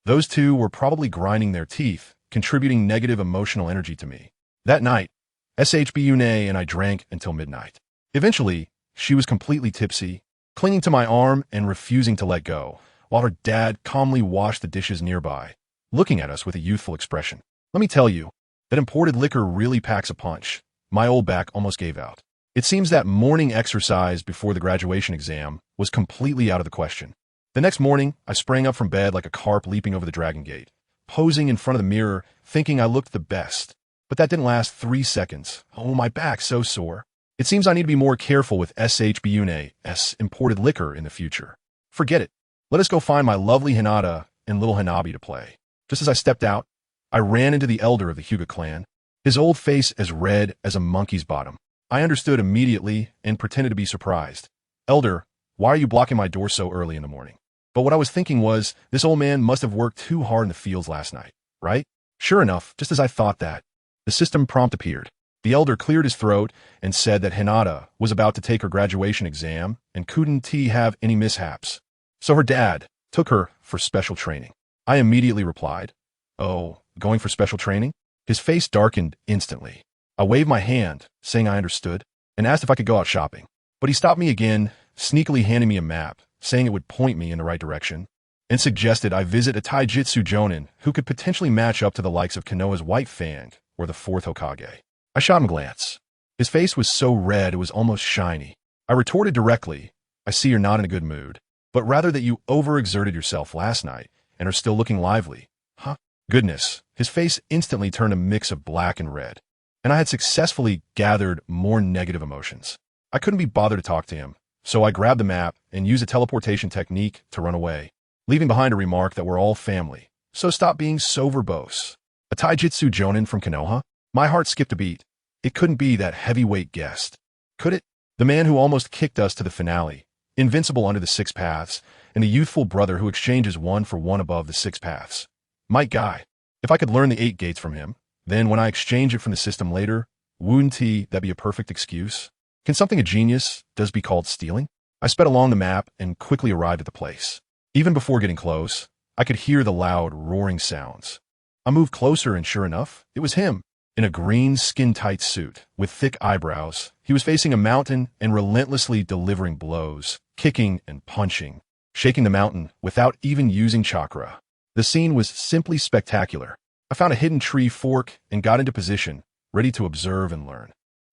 those two were probably grinding their teeth, contributing negative emotional energy to me. That night, SHBUNA and I drank until midnight. Eventually, she was completely tipsy, clinging to my arm and refusing to let go, while her dad calmly washed the dishes nearby, looking at us with a youthful expression. Let me tell you, that imported liquor really packs a punch. My old back almost gave out. It seems that morning exercise before the graduation exam was completely out of the question. The next morning, I sprang up from bed like a carp leaping over the Dragon Gate, posing in front of the mirror, thinking I looked the best. But that didn't last 3 seconds. Oh, my back's so sore. It seems I need to be more careful with SHBUNA's imported liquor in the future. Forget it. Let us go find my lovely Hinata and little Hanabi to play. Just as I stepped out, I ran into the elder of the Hyuga clan, his old face as red as a monkey's bottom. I understood immediately and pretended to be surprised. Elder, why are you blocking my door so early in the morning? But what I was thinking was, this old man must have worked too hard in the fields last night, right? Sure enough, just as I thought that, the system prompt appeared. The elder cleared his throat and said that Hinata was about to take her graduation exam and couldn't have any mishaps. So her dad took her for special training. I immediately replied, oh, going for special training? His face darkened instantly. I waved my hand, saying I understood, and asked if I could go out shopping. But he stopped me again, sneakily handing me a map, saying it would point me in the right direction, and suggested I visit a taijutsu jonin who could potentially match up to the likes of Konoha's White Fang or the 4th Hokage. I shot him a glance. His face was so red it was almost shiny. I retorted directly, I see you're not in a good mood, but rather that you overexerted yourself last night and are still looking lively. Huh? Goodness. His face instantly turned a mix of black and red. and I had successfully gathered more negative emotions. I couldn't be bothered to talk to him, so I grabbed the map and used a teleportation technique to run away, leaving behind a remark that we're all family, so stop being so verbose. A taijutsu jonin from Konoha? My heart skipped a beat. It couldn't be that heavyweight guest. Could it? The man who almost kicked us to the finale, invincible under the six paths, and the youthful brother who exchanges one for one above the six paths. My guy. If I could learn the 8 gates from him, then when I exchange it from the system later, wouldn't that be a perfect excuse? Can something a genius does be called stealing? I sped along the map and quickly arrived at the place. Even before getting close, I could hear the loud, roaring sounds. I moved closer and sure enough, it was him. In a green, skin-tight suit, with thick eyebrows, he was facing a mountain and relentlessly delivering blows, kicking and punching, shaking the mountain without even using chakra. The scene was simply spectacular. I found a hidden tree fork and got into position, ready to observe and learn.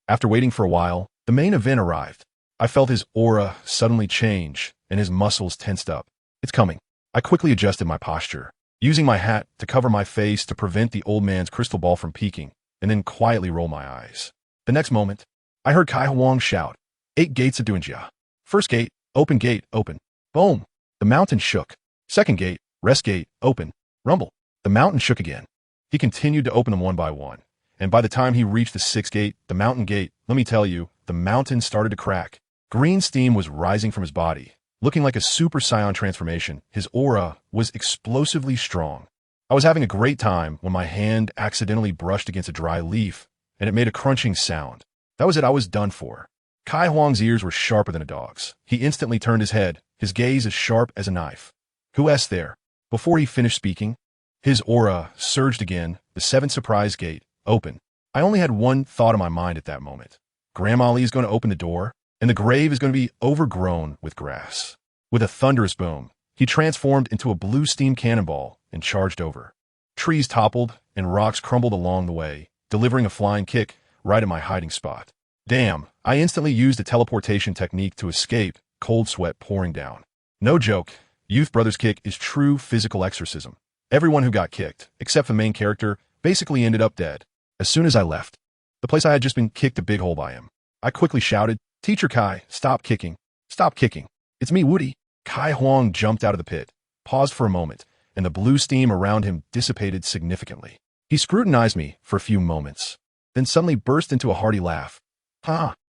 After waiting for a while, the main event arrived. I felt his aura suddenly change and his muscles tensed up. It's coming. I quickly adjusted my posture, using my hat to cover my face to prevent the old man's crystal ball from peeking, and then quietly roll my eyes. The next moment, I heard Kai Huang shout, 8 gates of Duenjia. First gate, open gate, open. Boom. The mountain shook. Second gate, rest gate, open. Rumble. The mountain shook again. He continued to open them one by one, and by the time he reached the 6th gate, the mountain gate, let me tell you, the mountain started to crack. Green steam was rising from his body. Looking like a Super Saiyan transformation, his aura was explosively strong. I was having a great time when my hand accidentally brushed against a dry leaf, and it made a crunching sound. That was it, I was done for. Kai Huang's ears were sharper than a dog's. He instantly turned his head, his gaze as sharp as a knife. Who's there? Before he finished speaking, his aura surged again, the 7th surprise gate, open. I only had one thought in my mind at that moment. Grandma Lee is going to open the door, and the grave is going to be overgrown with grass. With a thunderous boom, he transformed into a blue steam cannonball and charged over. Trees toppled and rocks crumbled along the way, delivering a flying kick right at my hiding spot. Damn, I instantly used a teleportation technique to escape, cold sweat pouring down. No joke, Youth Brother's kick is true physical exorcism. Everyone who got kicked, except for the main character, basically ended up dead. As soon as I left, the place I had just been kicked a big hole by him, I quickly shouted, Teacher Kai, stop kicking. Stop kicking. It's me, Woody. Kai Huang jumped out of the pit, paused for a moment, and the blue steam around him dissipated significantly. He scrutinized me for a few moments, then suddenly burst into a hearty laugh.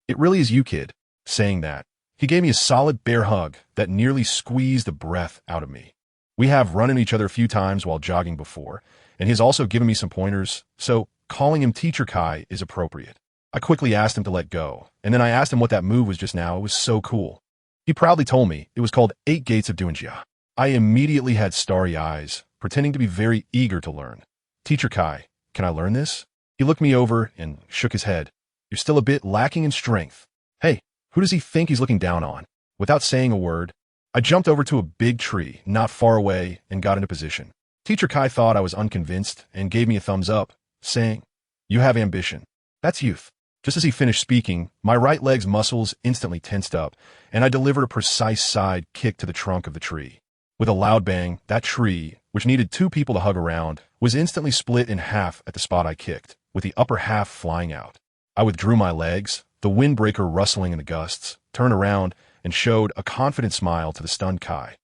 It really is you, kid. Saying that, he gave me a solid bear hug that nearly squeezed the breath out of me. We have run into each other a few times while jogging before, and he's also given me some pointers, so calling him Teacher Kai is appropriate. I quickly asked him to let go, and then I asked him what that move was just now. It was so cool. He proudly told me it was called 8 Gates of Duenjia. I immediately had starry eyes, pretending to be very eager to learn. Teacher Kai, can I learn this? He looked me over and shook his head. You're still a bit lacking in strength. Hey, who does he think he's looking down on? Without saying a word, I jumped over to a big tree not far away and got into position. Teacher Kai thought I was unconvinced and gave me a thumbs up, saying, You have ambition. That's youth. Just as he finished speaking, my right leg's muscles instantly tensed up, and I delivered a precise side kick to the trunk of the tree. With a loud bang, that tree, which needed 2 people to hug around, was instantly split in half at the spot I kicked, with the upper half flying out. I withdrew my legs, the windbreaker rustling in the gusts, turned around, and showed a confident smile to the stunned Kai.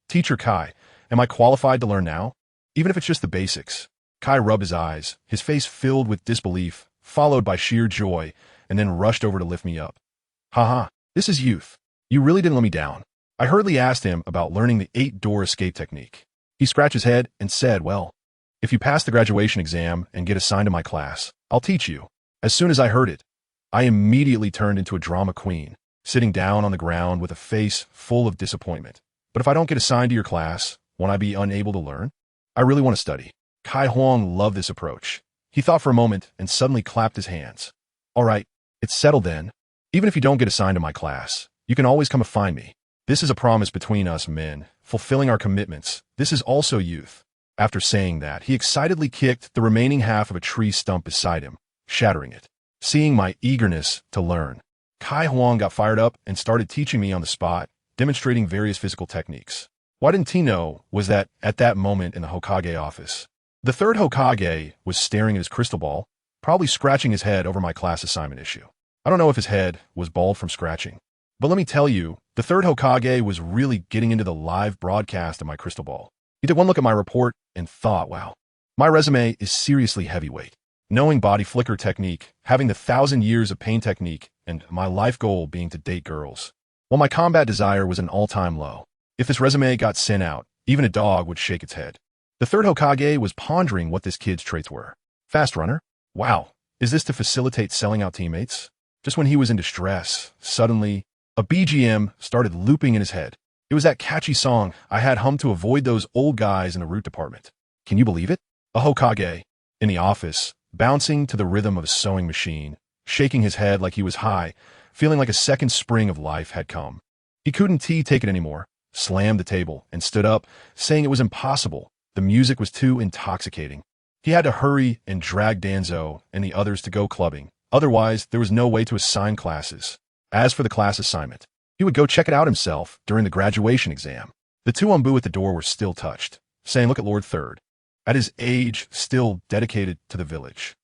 Teacher Kai, am I qualified to learn now? Even if it's just the basics. Kai rubbed his eyes, his face filled with disbelief, followed by sheer joy, and then rushed over to lift me up. Haha, this is youth. You really didn't let me down. I hurriedly asked him about learning the 8-door escape technique. He scratched his head and said, Well, if you pass the graduation exam and get assigned to my class, I'll teach you. As soon as I heard it, I immediately turned into a drama queen, sitting down on the ground with a face full of disappointment. But if I don't get assigned to your class, won't I be unable to learn? I really want to study. Kai Huang loved this approach. He thought for a moment and suddenly clapped his hands. All right, it's settled then. Even if you don't get assigned to my class, you can always come and find me. This is a promise between us men, fulfilling our commitments. This is also youth. After saying that, he excitedly kicked the remaining half of a tree stump beside him, shattering it. Seeing my eagerness to learn, Kai Huang got fired up and started teaching me on the spot, demonstrating various physical techniques. What didn't he know was that at that moment in the Hokage office, the 3rd Hokage was staring at his crystal ball, probably scratching his head over my class assignment issue. I don't know if his head was bald from scratching. But let me tell you, the third Hokage was really getting into the live broadcast of my crystal ball. He took one look at my report and thought, wow, my resume is seriously heavyweight. Knowing body flicker technique, having the 1,000 years of pain technique, and my life goal being to date girls. While my combat desire was an all-time low. If this resume got sent out, even a dog would shake its head. The third Hokage was pondering what this kid's traits were. Fast runner? Wow, is this to facilitate selling out teammates? Just when he was in distress, suddenly, a BGM started looping in his head. It was that catchy song I had hummed to avoid those old guys in the root department. Can you believe it? A Hokage, in the office, bouncing to the rhythm of a sewing machine, shaking his head like he was high, feeling like a second spring of life had come. He couldn't take it anymore, slammed the table, and stood up, saying it was impossible. The music was too intoxicating. He had to hurry and drag Danzo and the others to go clubbing. Otherwise, there was no way to assign classes. As for the class assignment, he would go check it out himself during the graduation exam. The two Anbu at the door were still touched, saying, "Look at Lord Third. At his age, still dedicated to the village."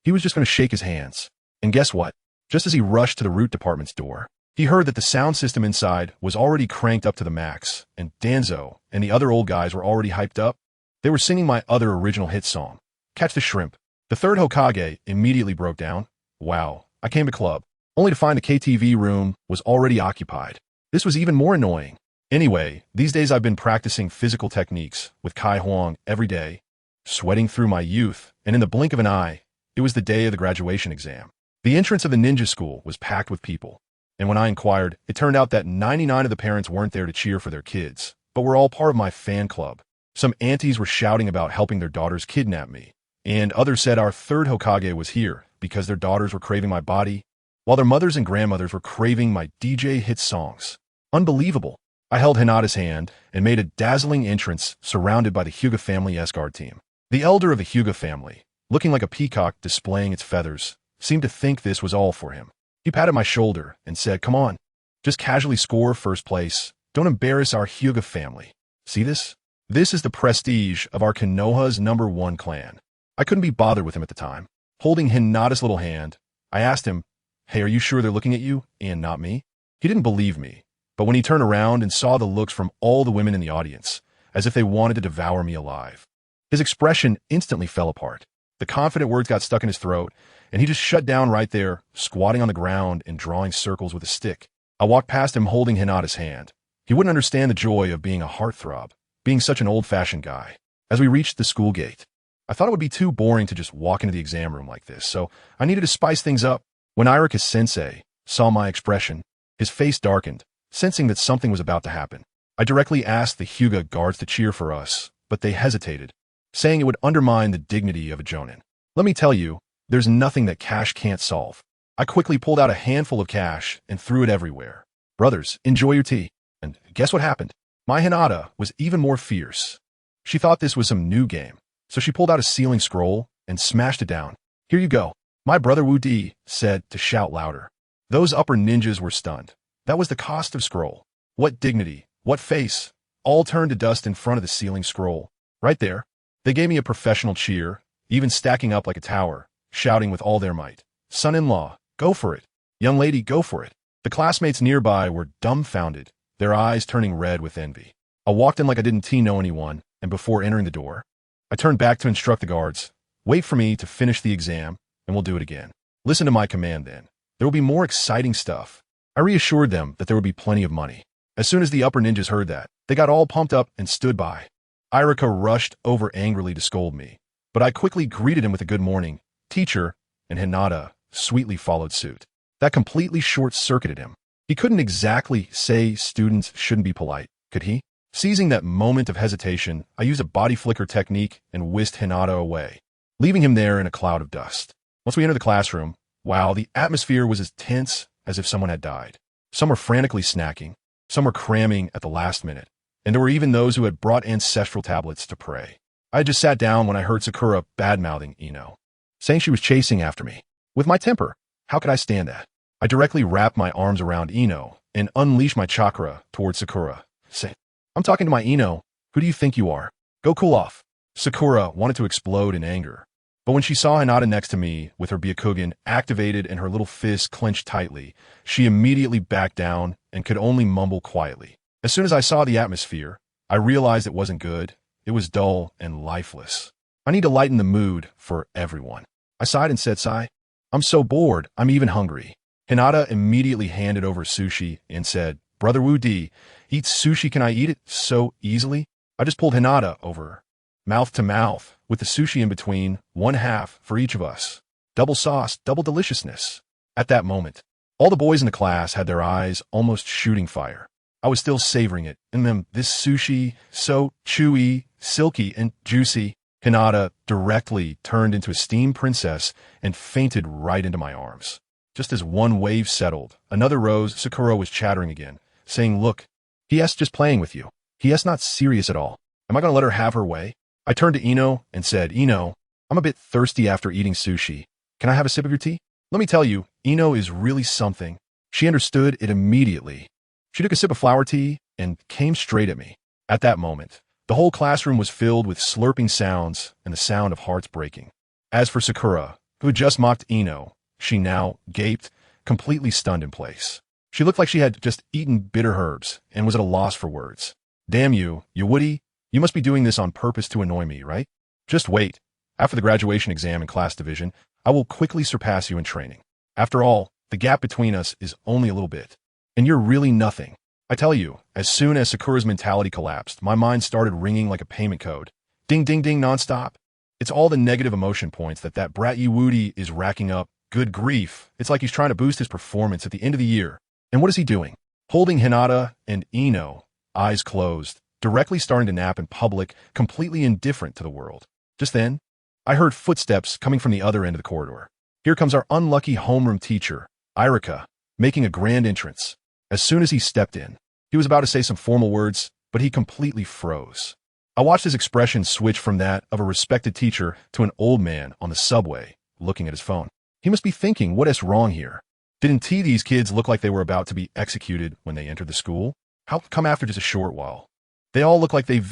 He was just going to shake his hands. And guess what? Just as he rushed to the root department's door, he heard that the sound system inside was already cranked up to the max, and Danzo and the other old guys were already hyped up. They were singing my other original hit song, Catch the Shrimp. The third Hokage immediately broke down. Wow, I came to club, only to find the KTV room was already occupied. This was even more annoying. Anyway, these days I've been practicing physical techniques with Kai Huang every day, sweating through my youth, and in the blink of an eye, it was the day of the graduation exam. The entrance of the ninja school was packed with people, and when I inquired, it turned out that 99 of the parents weren't there to cheer for their kids, but were all part of my fan club. Some aunties were shouting about helping their daughters kidnap me, and others said our third Hokage was here because their daughters were craving my body, while their mothers and grandmothers were craving my DJ hit songs. Unbelievable. I held Hinata's hand and made a dazzling entrance surrounded by the Hyuga family escort team. The elder of the Hyuga family, looking like a peacock displaying its feathers, seemed to think this was all for him. He patted my shoulder and said, "Come on, just casually score first place. Don't embarrass our Hyuga family. See this? This is the prestige of our Konoha's #1 clan." I couldn't be bothered with him at the time. Holding Hinata's little hand, I asked him, "Hey, are you sure they're looking at you and not me?" He didn't believe me, but when he turned around and saw the looks from all the women in the audience, as if they wanted to devour me alive, his expression instantly fell apart. The confident words got stuck in his throat, and he just shut down right there, squatting on the ground and drawing circles with a stick. I walked past him holding Hinata's hand. He wouldn't understand the joy of being a heartthrob, being such an old-fashioned guy. As we reached the school gate, I thought it would be too boring to just walk into the exam room like this, so I needed to spice things up. When Irika-sensei saw my expression, his face darkened, sensing that something was about to happen. I directly asked the Hyuga guards to cheer for us, but they hesitated, saying it would undermine the dignity of a jonin. Let me tell you, there's nothing that cash can't solve. I quickly pulled out a handful of cash and threw it everywhere. "Brothers, enjoy your tea." And guess what happened? My Hinata was even more fierce. She thought this was some new game, so she pulled out a sealing scroll and smashed it down. "Here you go." My brother Wudi said to shout louder. Those upper ninjas were stunned. That was the cost of scroll. What dignity, what face, all turned to dust in front of the sealing scroll. Right there, they gave me a professional cheer, even stacking up like a tower, shouting with all their might, "Son-in-law, go for it. Young lady, go for it." The classmates nearby were dumbfounded, their eyes turning red with envy. I walked in like I didn't know anyone, and before entering the door, I turned back to instruct the guards, "Wait for me to finish the exam, and we'll do it again. Listen to my command then. There will be more exciting stuff." I reassured them that there would be plenty of money. As soon as the upper ninjas heard that, they got all pumped up and stood by. Irika rushed over angrily to scold me, but I quickly greeted him with a good morning, teacher, and Hinata sweetly followed suit. That completely short-circuited him. He couldn't exactly say students shouldn't be polite, could he? Seizing that moment of hesitation, I used a body flicker technique and whisked Hinata away, leaving him there in a cloud of dust. Once we entered the classroom, wow, the atmosphere was as tense as if someone had died. Some were frantically snacking, some were cramming at the last minute, and there were even those who had brought ancestral tablets to pray. I had just sat down when I heard Sakura bad-mouthing Ino, saying she was chasing after me. With my temper, how could I stand that? I directly wrapped my arms around Ino and unleashed my chakra towards Sakura, saying, "I'm talking to my Ino. Who do you think you are? Go cool off." Sakura wanted to explode in anger, But when she saw Hinata next to me, with her Byakugan activated and her little fist clenched tightly, she immediately backed down and could only mumble quietly. As soon as I saw the atmosphere, I realized it wasn't good. It was dull and lifeless. I need to lighten the mood for everyone. I sighed and said, "Sigh. I'm so bored, I'm even hungry." Hinata immediately handed over sushi and said, "Brother Wudi, eat sushi, can I eat it so easily?" I just pulled Hinata over, mouth to mouth, with the sushi in between, one half for each of us. Double sauce, double deliciousness. At that moment, all the boys in the class had their eyes almost shooting fire. I was still savoring it, and then this sushi, so chewy, silky, and juicy. Hinata directly turned into a steam princess and fainted right into my arms. Just as one wave settled, another rose. Sakura was chattering again, saying, "Look, he's just playing with you. He's not serious at all. Am I going to let her have her way?" I turned to Ino and said, "Ino, I'm a bit thirsty after eating sushi. Can I have a sip of your tea?" Let me tell you, Ino is really something. She understood it immediately. She took a sip of flower tea and came straight at me. At that moment, the whole classroom was filled with slurping sounds and the sound of hearts breaking. As for Sakura, who had just mocked Ino, she now gaped, completely stunned in place. She looked like she had just eaten bitter herbs and was at a loss for words. "Damn you, Woody, you must be doing this on purpose to annoy me, right? Just wait. After the graduation exam and class division, I will quickly surpass you in training. After all, the gap between us is only a little bit. And you're really nothing." I tell you, as soon as Sakura's mentality collapsed, my mind started ringing like a payment code. Ding, ding, ding, nonstop. It's all the negative emotion points that brat Woody is racking up. Good grief. It's like he's trying to boost his performance at the end of the year. And what is he doing? Holding Hinata and Ino, eyes closed, directly starting to nap in public, completely indifferent to the world. Just then, I heard footsteps coming from the other end of the corridor. Here comes our unlucky homeroom teacher, Irika, making a grand entrance. As soon as he stepped in, he was about to say some formal words, but he completely froze. I watched his expression switch from that of a respected teacher to an old man on the subway, looking at his phone. He must be thinking, what is wrong here? Didn't these kids look like they were about to be executed when they entered the school? How come after just a short while? They all look like they've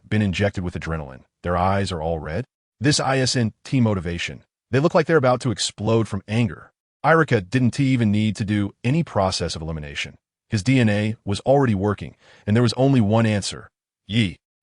been injected with adrenaline. Their eyes are all red. This ISNT motivation. They look like they're about to explode from anger. Irika didn't even need to do any process of elimination. His DNA was already working, and there was only one answer.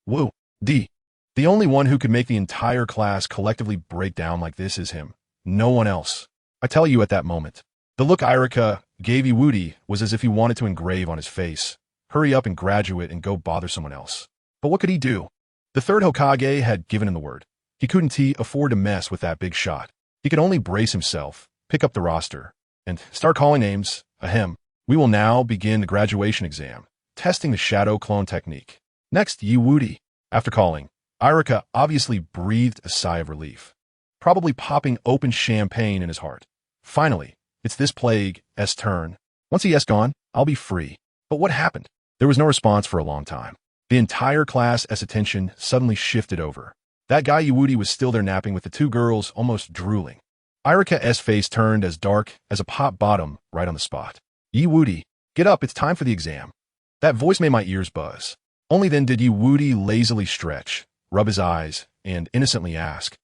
Woody. The only one who could make the entire class collectively break down like this is him. No one else. I tell you, at that moment, the look Irika gave Woody was as if he wanted to engrave on his face. Hurry up and graduate and go bother someone else. But what could he do? The third Hokage had given him the word. He couldn't afford to mess with that big shot. He could only brace himself, pick up the roster, and start calling names. Ahem. We will now begin the graduation exam, testing the shadow clone technique. Next, Woody. After calling, Irika obviously breathed a sigh of relief, probably popping open champagne in his heart. Finally, it's this plague's turn. Once he has gone, I'll be free. But what happened? There was no response for a long time. The entire class's attention suddenly shifted over. That guy Woody was still there napping with the two girls almost drooling. Irika's face turned as dark as a pot bottom right on the spot. Woody, get up, it's time for the exam. That voice made my ears buzz. Only then did Woody lazily stretch, rub his eyes, and innocently ask,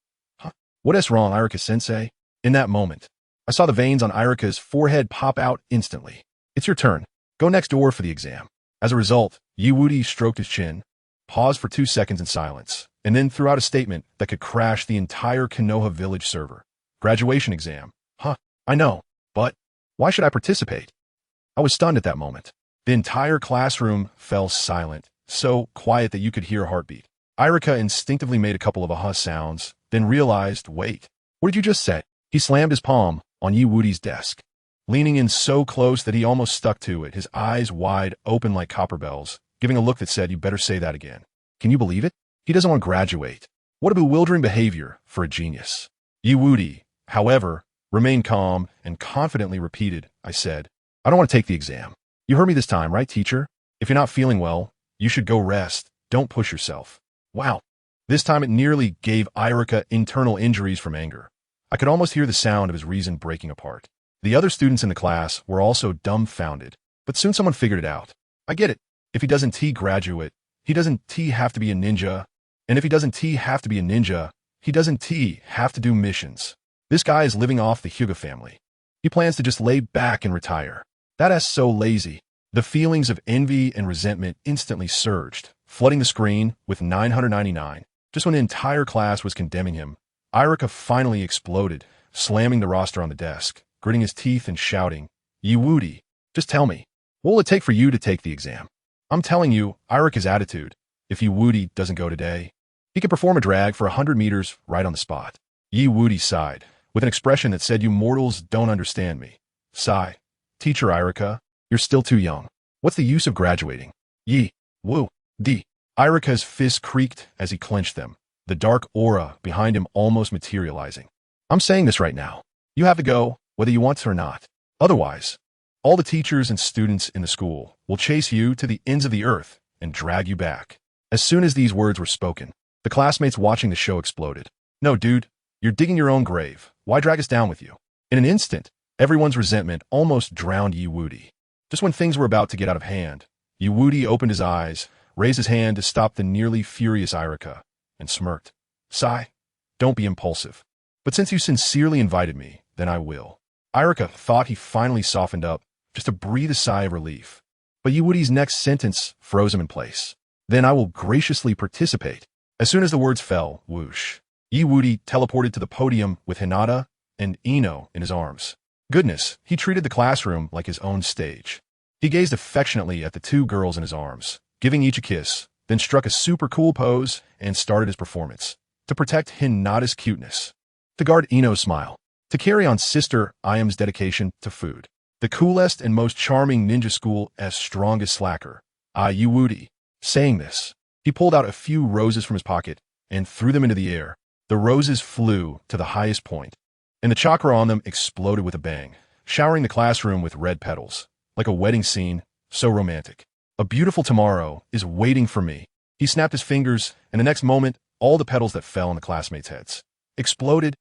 "What is wrong, Irika-sensei?" In that moment, I saw the veins on Irika's forehead pop out instantly. "It's your turn. Go next door for the exam." As a result, Woody stroked his chin, paused for 2 seconds in silence, and then threw out a statement that could crash the entire Konoha village server. "Graduation exam. I know, but why should I participate?" I was stunned at that moment. The entire classroom fell silent, so quiet that you could hear a heartbeat. Irika instinctively made a couple of aha sounds, then realized, wait, what did you just say? He slammed his palm on Woody's desk, leaning in so close that he almost stuck to it, his eyes wide open like copper bells, giving a look that said, "You better say that again." Can you believe it? He doesn't want to graduate. What a bewildering behavior for a genius. Woody, however, remained calm and confidently repeated, "I said, I don't want to take the exam. You heard me this time, right, teacher? If you're not feeling well, you should go rest. Don't push yourself." Wow. This time it nearly gave Irika internal injuries from anger. I could almost hear the sound of his reason breaking apart. The other students in the class were also dumbfounded, but soon someone figured it out. I get it. If he doesn't graduate, he doesn't have to be a ninja. And if he doesn't have to be a ninja, He doesn't have to do missions. This guy is living off the Hyuga family. He plans to just lay back and retire. That ass so lazy. The feelings of envy and resentment instantly surged, flooding the screen with 999. Just when the entire class was condemning him, Irika finally exploded, slamming the roster on the desk, gritting his teeth and shouting, "Wudi, just tell me, what will it take for you to take the exam? I'm telling you, Irika's attitude, if Wudi doesn't go today, he could perform a drag for 100 meters right on the spot." Wudi sighed, with an expression that said, "You mortals don't understand me." Sigh. "Teacher Irika, you're still too young. What's the use of graduating?" Wudi. Irika's fists creaked as he clenched them, the dark aura behind him almost materializing. "I'm saying this right now. You have to go, whether you want to or not. Otherwise, all the teachers and students in the school will chase you to the ends of the earth and drag you back." As soon as these words were spoken, the classmates watching the show exploded. "No, dude, you're digging your own grave. Why drag us down with you?" In an instant, everyone's resentment almost drowned Wudi. Just when things were about to get out of hand, Wudi opened his eyes, raised his hand to stop the nearly furious Irika, and smirked. "Sigh, don't be impulsive. But since you sincerely invited me, then I will." Irika thought he finally softened up, just to breathe a sigh of relief. But Wudi's next sentence froze him in place. "Then I will graciously participate." As soon as the words fell, whoosh, Wudi teleported to the podium with Hinata and Ino in his arms. Goodness, he treated the classroom like his own stage. He gazed affectionately at the two girls in his arms, giving each a kiss, then struck a super cool pose and started his performance. To protect Hinata's cuteness. To guard Ino's smile. To carry on Sister Ayam's dedication to food. The coolest and most charming ninja school as strongest slacker. Wudi. Saying this, he pulled out a few roses from his pocket and threw them into the air. The roses flew to the highest point, and the chakra on them exploded with a bang, showering the classroom with red petals, like a wedding scene, so romantic. "A beautiful tomorrow is waiting for me." He snapped his fingers, and the next moment, all the petals that fell on the classmates' heads exploded.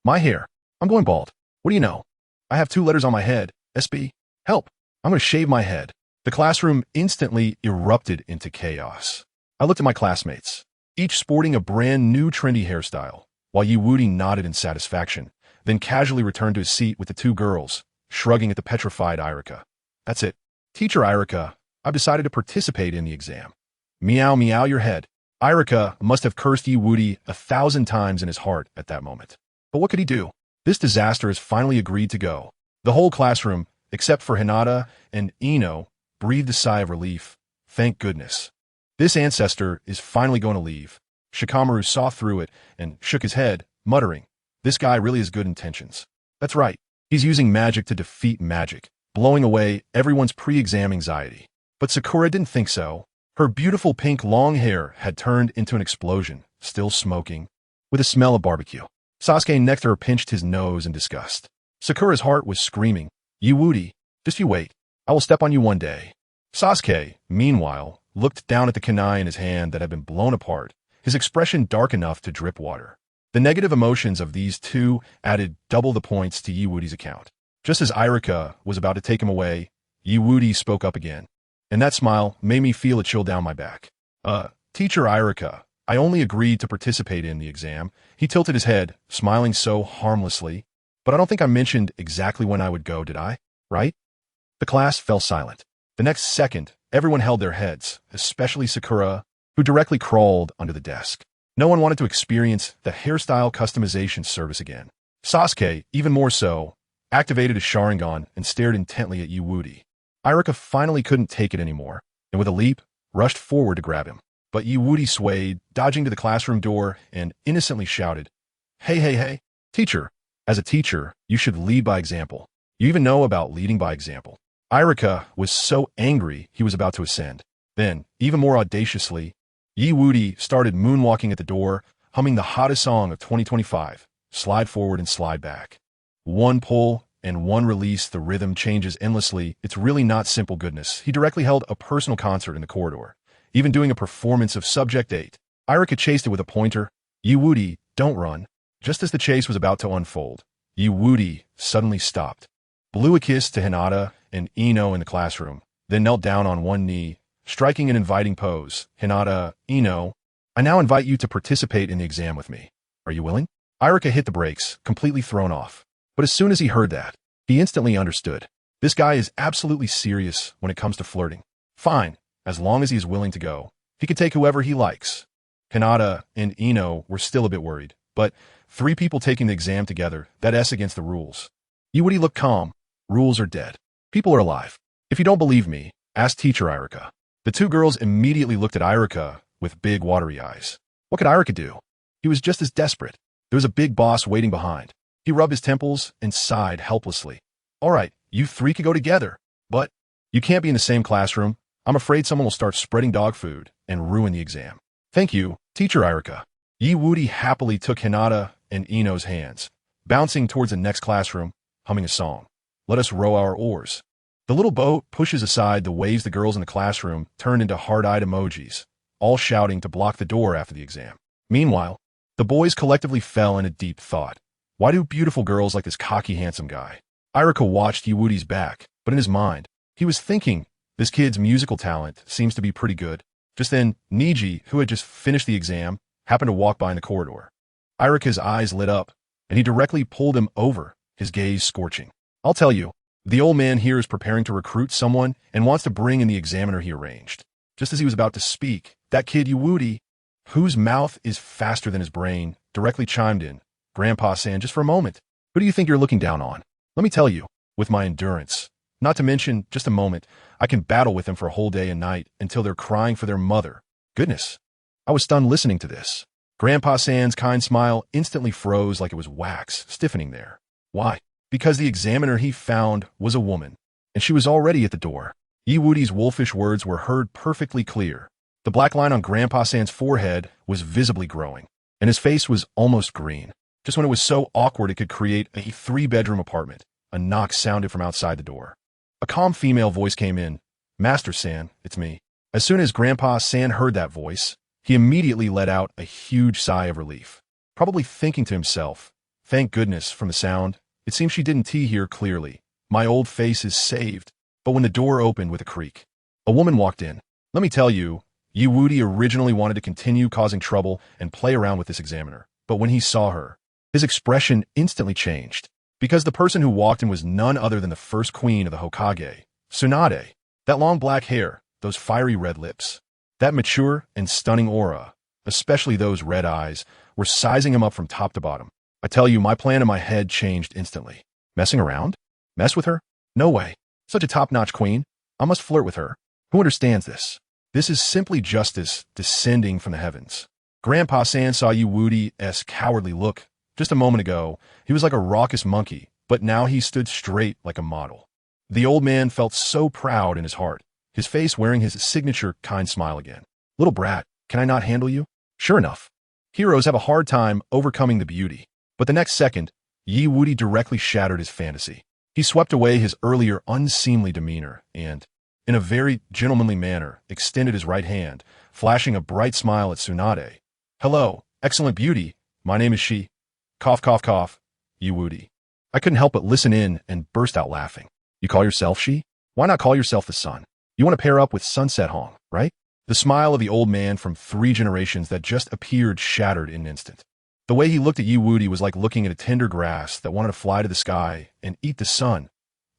My hair. I'm going bald. What do you know? I have 2 letters on my head. SB. Help. I'm going to shave my head. The classroom instantly erupted into chaos. I looked at my classmates, each sporting a brand new trendy hairstyle, while Wudi nodded in satisfaction, then casually returned to his seat with the 2 girls, shrugging at the petrified Irika. "That's it. Teacher Irika, I've decided to participate in the exam." Meow meow your head. Irika must have cursed Wudi 1,000 times in his heart at that moment. But what could he do? This disaster has finally agreed to go. The whole classroom, except for Hinata and Ino, breathed a sigh of relief. Thank goodness. This ancestor is finally going to leave. Shikamaru saw through it and shook his head, muttering, "This guy really has good intentions." That's right. He's using magic to defeat magic, blowing away everyone's pre-exam anxiety. But Sakura didn't think so. Her beautiful pink long hair had turned into an explosion, still smoking, with a smell of barbecue. Sasuke next to her pinched his nose in disgust. Sakura's heart was screaming, "Wudi, just you wait. I will step on you one day." Sasuke, meanwhile, looked down at the kunai in his hand that had been blown apart, his expression dark enough to drip water. The negative emotions of these two added double the points to Wudi's account. Just as Irika was about to take him away, Wudi spoke up again. And that smile made me feel a chill down my back. Teacher Irika, I only agreed to participate in the exam." He tilted his head, smiling so harmlessly. "But I don't think I mentioned exactly when I would go, did I? Right?" The class fell silent. The next second, everyone held their heads, especially Sakura, who directly crawled under the desk. No one wanted to experience the hairstyle customization service again. Sasuke, even more so, activated his Sharingan and stared intently at Wudi. Irika finally couldn't take it anymore, and with a leap, rushed forward to grab him. But Wudi swayed, dodging to the classroom door, and innocently shouted, Hey, teacher. As a teacher, you should lead by example. You even know about leading by example." Irika was so angry he was about to ascend. Then, even more audaciously, Wudi started moonwalking at the door, humming the hottest song of 2025, Slide Forward and Slide Back. One pull and one release, the rhythm changes endlessly. It's really not simple goodness. He directly held a personal concert in the corridor, even doing a performance of Subject 8. Irika chased it with a pointer. Wudi, don't run. Just as the chase was about to unfold, Wudi suddenly stopped, blew a kiss to Hinata and Ino in the classroom, then knelt down on one knee, striking an inviting pose. "Hinata, Ino, I now invite you to participate in the exam with me." Are you willing? Irika hit the brakes, completely thrown off. But as soon as he heard that, he instantly understood. This guy is absolutely serious when it comes to flirting. Fine, as long as he is willing to go. He can take whoever he likes. Hinata and Ino were still a bit worried, but 3 people taking the exam together, that's against the rules. Would look calm. Rules are dead. People are alive. If you don't believe me, ask teacher Irika. The 2 girls immediately looked at Irika with big watery eyes. What could Irika do? He was just as desperate. There was a big boss waiting behind. He rubbed his temples and sighed helplessly. All right, you 3 could go together, but you can't be in the same classroom. I'm afraid someone will start spreading dog food and ruin the exam. Thank you, teacher Irika. Woody happily took Hinata and Ino's hands, bouncing towards the next classroom, humming a song. Let us row our oars. The little boat pushes aside the waves. The girls in the classroom turned into heart-eyed emojis, all shouting to block the door after the exam. Meanwhile, the boys collectively fell into deep thought. Why do beautiful girls like this cocky, handsome guy? Irika watched Woody's back, but in his mind, he was thinking, this kid's musical talent seems to be pretty good. Just then, Neji, who had just finished the exam, happened to walk by in the corridor. Irika's eyes lit up, and he directly pulled him over, his gaze scorching. I'll tell you, the old man here is preparing to recruit someone and wants to bring in the examiner he arranged. Just as he was about to speak, that kid Woody, whose mouth is faster than his brain, directly chimed in. Grandpa-san, just for a moment. Who do you think you're looking down on? Let me tell you, with my endurance, not to mention, just a moment, I can battle with them for a whole day and night until they're crying for their mother. Goodness. I was stunned listening to this. Grandpa-san's kind smile instantly froze like it was wax, stiffening there. Why? Because the examiner he found was a woman, and she was already at the door. Woody's wolfish words were heard perfectly clear. The black line on Grandpa-san's forehead was visibly growing, and his face was almost green. Just when it was so awkward it could create a 3-bedroom apartment, a knock sounded from outside the door. A calm female voice came in. Master-san, it's me. As soon as Grandpa-san heard that voice, he immediately let out a huge sigh of relief, probably thinking to himself, thank goodness, from the sound, it seems she didn't hear clearly. My old face is saved. But when the door opened with a creak, a woman walked in. Let me tell you, Woody originally wanted to continue causing trouble and play around with this examiner, but when he saw her, his expression instantly changed, because the person who walked in was none other than the first queen of the Hokage, Tsunade. That long black hair, those fiery red lips, that mature and stunning aura, especially those red eyes, were sizing him up from top to bottom. I tell you, my plan in my head changed instantly. Messing around? Mess with her? No way. Such a top-notch queen. I must flirt with her. Who understands this? This is simply justice descending from the heavens. Grandpa-san saw Woody's cowardly look. Just a moment ago, he was like a raucous monkey, but now he stood straight like a model. The old man felt so proud in his heart, his face wearing his signature kind smile again. Little brat, can I not handle you? Sure enough. Heroes have a hard time overcoming the beauty. But the next second, Woody directly shattered his fantasy. He swept away his earlier unseemly demeanor and, in a very gentlemanly manner, extended his right hand, flashing a bright smile at Tsunade. Hello, excellent beauty. My name is she. Cough, cough, cough. Woody. I couldn't help but listen in and burst out laughing. You call yourself she? Why not call yourself the sun? You want to pair up with Sunset Hong, right? The smile of the old man from 3 generations that just appeared shattered in an instant. The way he looked at Woody was like looking at a tender grass that wanted to fly to the sky and eat the sun.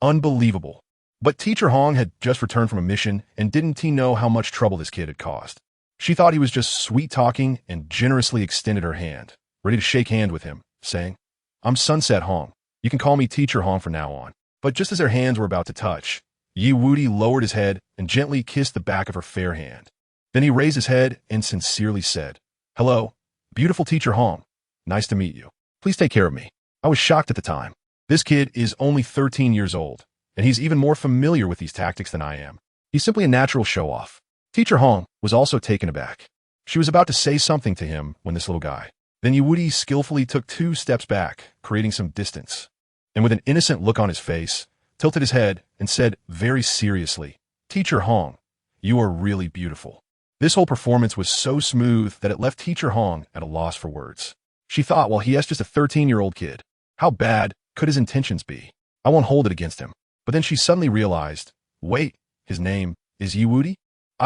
Unbelievable. But Teacher Hong had just returned from a mission, and didn't he know how much trouble this kid had caused? She thought he was just sweet-talking and generously extended her hand, ready to shake hands with him, saying, I'm Sunset Hong. You can call me Teacher Hong from now on. But just as their hands were about to touch, Woody lowered his head and gently kissed the back of her fair hand. Then he raised his head and sincerely said, Hello, beautiful Teacher Hong. Nice to meet you. Please take care of me. I was shocked at the time. This kid is only 13 years old, and he's even more familiar with these tactics than I am. He's simply a natural show-off. Teacher Hong was also taken aback. She was about to say something to him when this little guy. Then Woody skillfully took 2 steps back, creating some distance, and with an innocent look on his face, tilted his head and said very seriously, Teacher Hong, you are really beautiful. This whole performance was so smooth that it left Teacher Hong at a loss for words. She thought, well, he is just a 13-year-old kid. How bad could his intentions be? I won't hold it against him. But then she suddenly realized, wait, his name is Woody?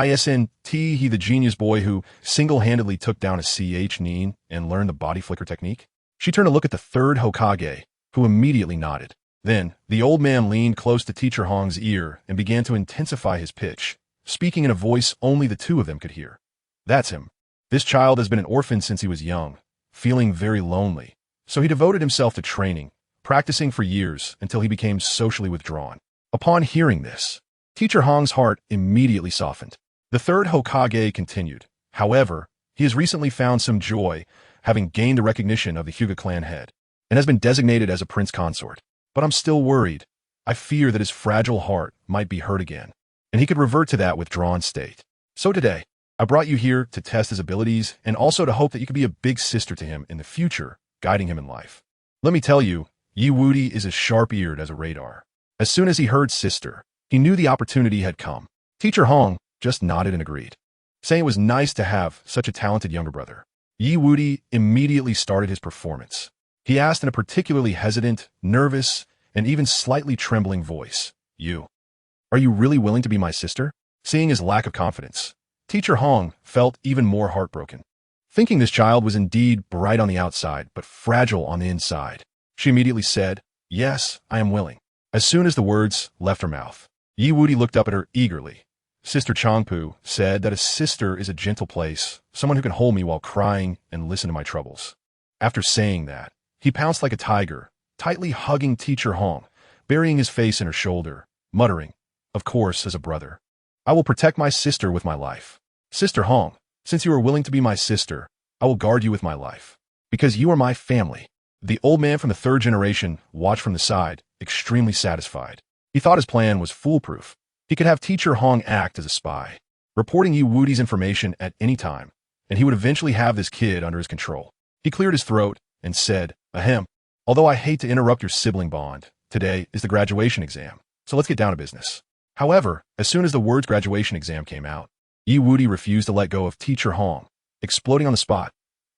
Isn't he the genius boy who single-handedly took down a nin and learned the body flicker technique? She turned to look at the third Hokage, who immediately nodded. Then, the old man leaned close to Teacher Hong's ear and began to intensify his pitch, speaking in a voice only the two of them could hear. That's him. This child has been an orphan since he was young, feeling very lonely. So he devoted himself to training, practicing for years until he became socially withdrawn. Upon hearing this, Teacher Hong's heart immediately softened. The third Hokage continued. However, he has recently found some joy, having gained the recognition of the Hyuga clan head, and has been designated as a prince consort. But I'm still worried. I fear that his fragile heart might be hurt again, and he could revert to that withdrawn state. So today, I brought you here to test his abilities and also to hope that you could be a big sister to him in the future, guiding him in life. Let me tell you, Wudi is as sharp-eared as a radar. As soon as he heard sister, he knew the opportunity had come. Teacher Hong just nodded and agreed, saying it was nice to have such a talented younger brother. Wudi immediately started his performance. He asked in a particularly hesitant, nervous, and even slightly trembling voice, Are you really willing to be my sister? Seeing his lack of confidence, Teacher Hong felt even more heartbroken. Thinking this child was indeed bright on the outside, but fragile on the inside, she immediately said, Yes, I am willing. As soon as the words left her mouth, Wudi looked up at her eagerly. Sister Changpu said that a sister is a gentle place, someone who can hold me while crying and listen to my troubles. After saying that, he pounced like a tiger, tightly hugging Teacher Hong, burying his face in her shoulder, muttering, Of course, as a brother. I will protect my sister with my life. Sister Hong, since you are willing to be my sister, I will guard you with my life. Because you are my family. The old man from the third generation watched from the side, extremely satisfied. He thought his plan was foolproof. He could have Teacher Hong act as a spy, reporting Wudi's information at any time, and he would eventually have this kid under his control. He cleared his throat and said, Ahem. Although I hate to interrupt your sibling bond, today is the graduation exam, so let's get down to business. However, as soon as the words graduation exam came out, Wudi refused to let go of Teacher Hong, exploding on the spot.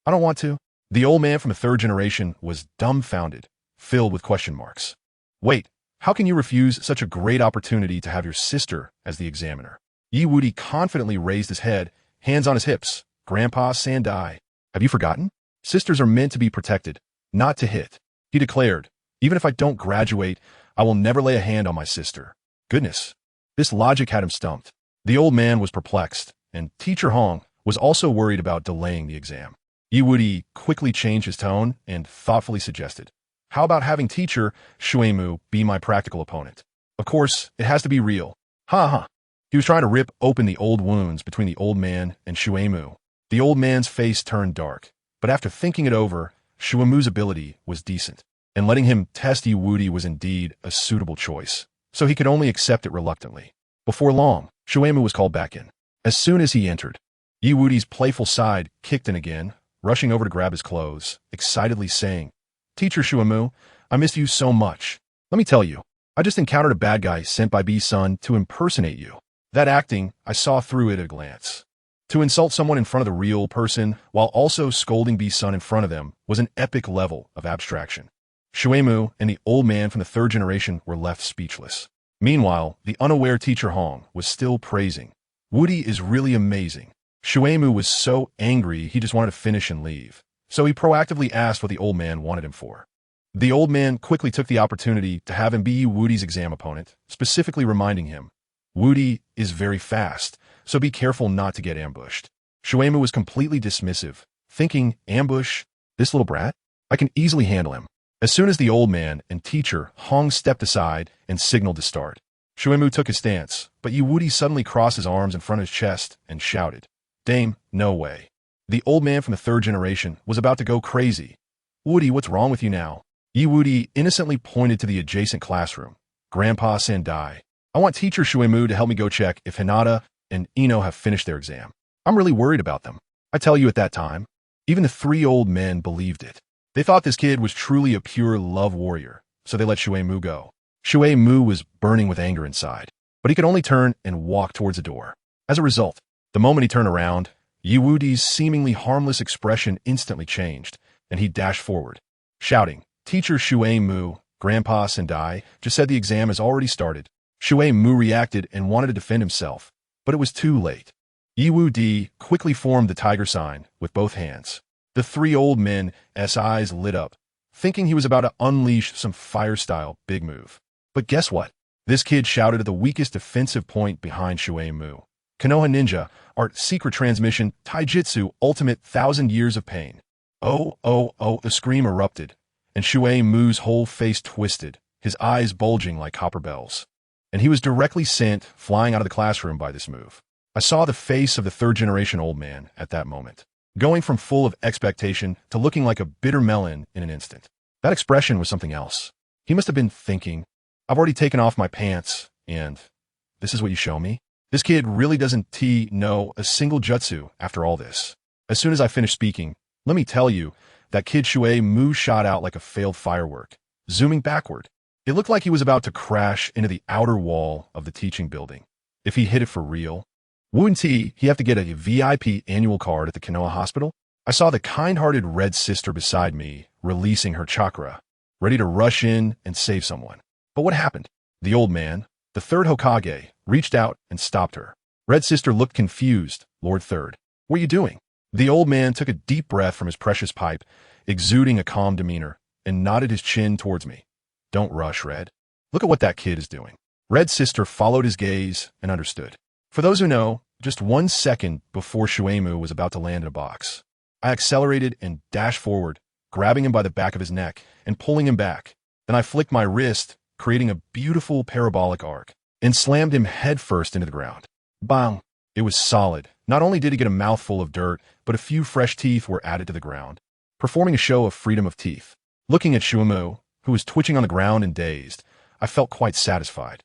I don't want to. The old man from the third generation was dumbfounded, filled with question marks. Wait, how can you refuse such a great opportunity to have your sister as the examiner? Wudi confidently raised his head, hands on his hips. Grandpa Sandai, have you forgotten? Sisters are meant to be protected, not to hit. He declared, even if I don't graduate, I will never lay a hand on my sister. Goodness. This logic had him stumped. The old man was perplexed, and Teacher Hong was also worried about delaying the exam. Wudi quickly changed his tone and thoughtfully suggested, How about having Teacher Shuemu be my practical opponent? Of course, it has to be real. Ha. He was trying to rip open the old wounds between the old man and Shuemu. The old man's face turned dark, but after thinking it over, Shuemu's ability was decent, and letting him test Wudi was indeed a suitable choice, so he could only accept it reluctantly. Before long, Shuemu was called back in. As soon as he entered, Wudi's playful side kicked in again, rushing over to grab his clothes, excitedly saying, Teacher Shuemu, I miss you so much. Let me tell you, I just encountered a bad guy sent by B-Sun to impersonate you. That acting, I saw through it at a glance. To insult someone in front of the real person while also scolding B-Sun in front of them was an epic level of abstraction. Shuemu and the old man from the third generation were left speechless. Meanwhile, the unaware Teacher Hong was still praising. Wudi is really amazing. Shuemu was so angry he just wanted to finish and leave, so he proactively asked what the old man wanted him for. The old man quickly took the opportunity to have him be Wudi's exam opponent, specifically reminding him, Wudi is very fast, so be careful not to get ambushed. Shuemu was completely dismissive, thinking, ambush? This little brat? I can easily handle him. As soon as the old man and Teacher Hong stepped aside and signaled to start, Shuemu took his stance, but Wudi suddenly crossed his arms in front of his chest and shouted, Dame, no way. The old man from the third generation was about to go crazy. Wudi, what's wrong with you now? Wudi innocently pointed to the adjacent classroom. Grandpa Sandai, I want Teacher Shuemu to help me go check if Hinata and Ino have finished their exam. I'm really worried about them. I tell you at that time, even the three old men believed it. They thought this kid was truly a pure love warrior, so they let Shuemu go. Shuemu was burning with anger inside, but he could only turn and walk towards the door. As a result, the moment he turned around, Wudi's seemingly harmless expression instantly changed, and he dashed forward, shouting, Teacher Shuemu, Grandpa Sendai just said the exam has already started. Shuemu reacted and wanted to defend himself, But it was too late. Yi quickly formed the tiger sign with both hands. The three old men's eyes lit up, thinking he was about to unleash some fire-style big move. But guess what? This kid shouted at the weakest defensive point behind Shuei. Konoha Ninja, Art Secret Transmission, Taijutsu, Ultimate 1,000 Years of Pain. Oh, a scream erupted, and Shuei's whole face twisted, his eyes bulging like copper bells. And he was directly sent flying out of the classroom by this move. I saw the face of the third-generation old man at that moment, going from full of expectation to looking like a bitter melon in an instant. That expression was something else. He must have been thinking, I've already taken off my pants, and this is what you show me? This kid really doesn't know a single jutsu after all this. As soon as I finished speaking, let me tell you, that kid Shuei shot out like a failed firework, zooming backward. It looked like he was about to crash into the outer wall of the teaching building. If he hit it for real, wouldn't he have to get a VIP annual card at the Konoha hospital? I saw the kind-hearted red sister beside me releasing her chakra, ready to rush in and save someone. But what happened? The old man, the third Hokage, reached out and stopped her. Red sister looked confused. Lord Third, what are you doing? The old man took a deep breath from his precious pipe, exuding a calm demeanor, and nodded his chin towards me. Don't rush, Red. Look at what that kid is doing. Red sister followed his gaze and understood. For those who know, just 1 second before Shuei was about to land in a box, I accelerated and dashed forward, grabbing him by the back of his neck and pulling him back. Then I flicked my wrist, creating a beautiful parabolic arc, and slammed him headfirst into the ground. Bang! It was solid. Not only did he get a mouthful of dirt, but a few fresh teeth were added to the ground, performing a show of freedom of teeth. Looking at Shuei, who was twitching on the ground and dazed, I felt quite satisfied.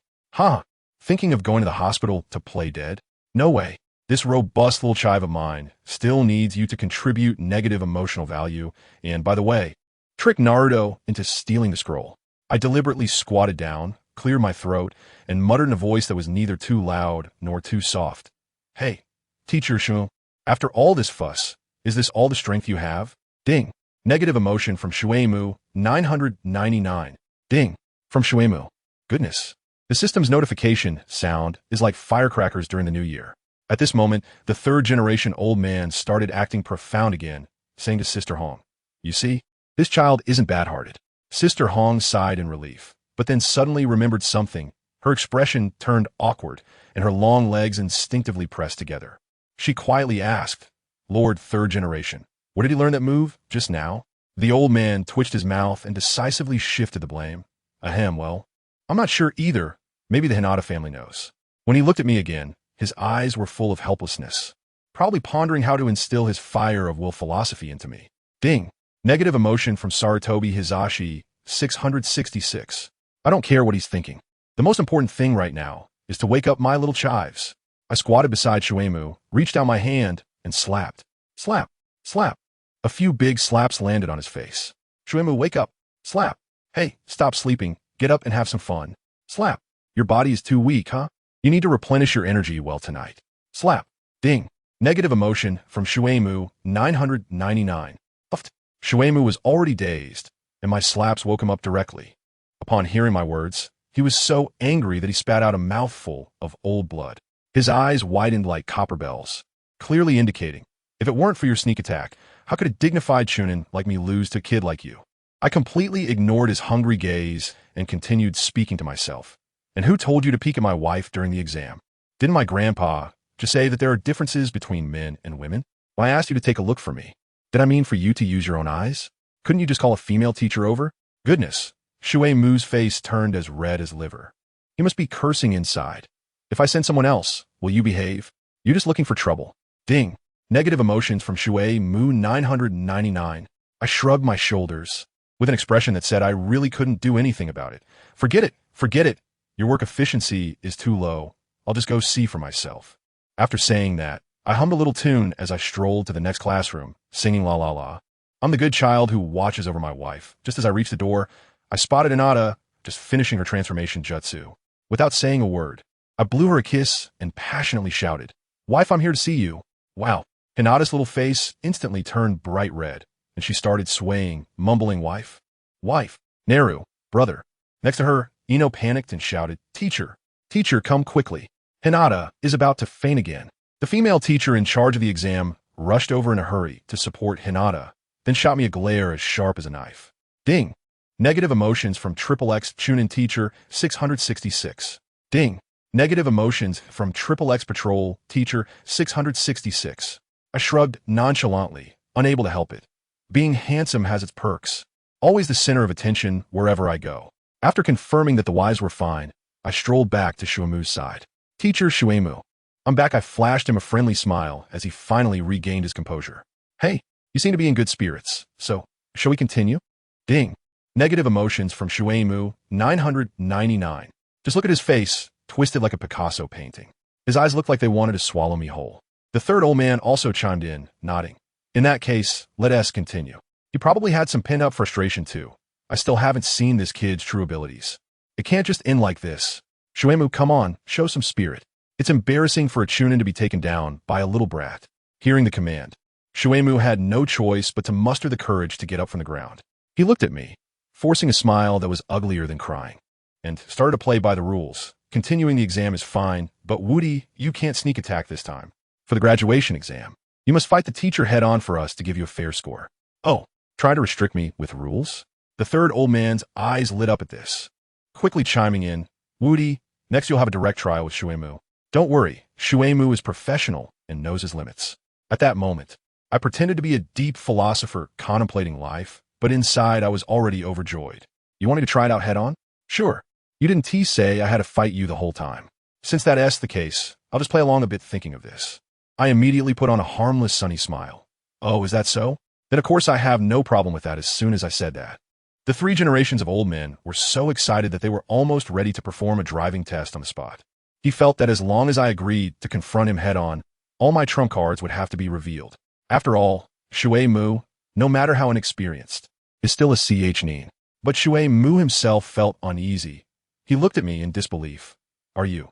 Thinking of going to the hospital to play dead? No way. This robust little chive of mine still needs you to contribute negative emotional value, and by the way, trick Naruto into stealing the scroll. I deliberately squatted down, cleared my throat, and muttered in a voice that was neither too loud nor too soft. Hey, teacher Shu, after all this fuss, is this all the strength you have? Ding. Negative emotion from Shuei 999. Ding. From Shuei. Goodness. The system's notification sound is like firecrackers during the new year. At this moment, the third-generation old man started acting profound again, saying to Sister Hong, You see, this child isn't bad-hearted. Sister Hong sighed in relief, but then suddenly remembered something. Her expression turned awkward, and her long legs instinctively pressed together. She quietly asked, Lord Third Generation, where did he learn that move? Just now? The old man twitched his mouth and decisively shifted the blame. Well, I'm not sure either. Maybe the Hinata family knows. When he looked at me again, his eyes were full of helplessness, probably pondering how to instill his fire of will philosophy into me. Ding. Negative emotion from Sarutobi Hizashi, 666. I don't care what he's thinking. The most important thing right now is to wake up my little chives. I squatted beside Shuei, reached out my hand, and slapped. Slap. Slap. A few big slaps landed on his face. Shuei, wake up. Slap. Hey, stop sleeping. Get up and have some fun. Slap. Your body is too weak, huh? You need to replenish your energy well tonight. Slap. Ding. Negative emotion from Shuei 999. Puffed. Shuei was already dazed, and my slaps woke him up directly. Upon hearing my words, he was so angry that he spat out a mouthful of old blood. His eyes widened like copper bells, clearly indicating, if it weren't for your sneak attack, how could a dignified chunin like me lose to a kid like you? I completely ignored his hungry gaze and continued speaking to myself. And who told you to peek at my wife during the exam? Didn't my grandpa just say that there are differences between men and women? When I asked you to take a look for me, did I mean for you to use your own eyes? Couldn't you just call a female teacher over? Goodness. Shuei's face turned as red as liver. He must be cursing inside. If I send someone else, will you behave? You're just looking for trouble. Ding. Negative emotions from Shuei 999. I shrugged my shoulders with an expression that said I really couldn't do anything about it. Forget it. Forget it. Your work efficiency is too low. I'll just go see for myself. After saying that, I hummed a little tune as I strolled to the next classroom, singing La La La. I'm the good child who watches over my wife. Just as I reached the door, I spotted Hinata just finishing her transformation jutsu. Without saying a word, I blew her a kiss and passionately shouted, Wife, I'm here to see you. Wow. Hinata's little face instantly turned bright red, and she started swaying, mumbling, Wife. Wife. Naru. Brother. Next to her, Ino panicked and shouted, Teacher. Teacher, come quickly. Hinata is about to faint again. The female teacher in charge of the exam rushed over in a hurry to support Hinata, then shot me a glare as sharp as a knife. Ding. Negative emotions from XXX Chunin teacher 666. Ding. Negative emotions from XXX patrol teacher 666. I shrugged nonchalantly, unable to help it. Being handsome has its perks. Always the center of attention wherever I go. After confirming that the Ys were fine, I strolled back to Shuemu's side. Teacher Shuemu. I'm back. I flashed him a friendly smile as he finally regained his composure. Hey, you seem to be in good spirits, so shall we continue? Ding. Negative emotions from Shuemu 999. Just look at his face, twisted like a Picasso painting. His eyes looked like they wanted to swallow me whole. The third old man also chimed in, nodding. In that case, let us continue. He probably had some pent-up frustration too. I still haven't seen this kid's true abilities. It can't just end like this. Shuemu, come on, show some spirit. It's embarrassing for a Chunin to be taken down by a little brat. Hearing the command, Shuemu had no choice but to muster the courage to get up from the ground. He looked at me, forcing a smile that was uglier than crying, and started to play by the rules. Continuing the exam is fine, but Woody, you can't sneak attack this time. For the graduation exam, you must fight the teacher head-on for us to give you a fair score. Oh, try to restrict me with rules? The third old man's eyes lit up at this, quickly chiming in, Woody, next you'll have a direct trial with Shuemu. Don't worry, Shuemu is professional and knows his limits. At that moment, I pretended to be a deep philosopher contemplating life, but inside I was already overjoyed. You want me to try it out head-on? Sure. You didn't say I had to fight you the whole time. Since that's the case, I'll just play along a bit thinking of this. I immediately put on a harmless sunny smile. Oh, is that so? Then of course I have no problem with that as soon as I said that. The three generations of old men were so excited that they were almost ready to perform a driving test on the spot. He felt that as long as I agreed to confront him head-on, all my trump cards would have to be revealed. After all, Shuemu, no matter how inexperienced, is still a nin. But Shuemu himself felt uneasy. He looked at me in disbelief. Are you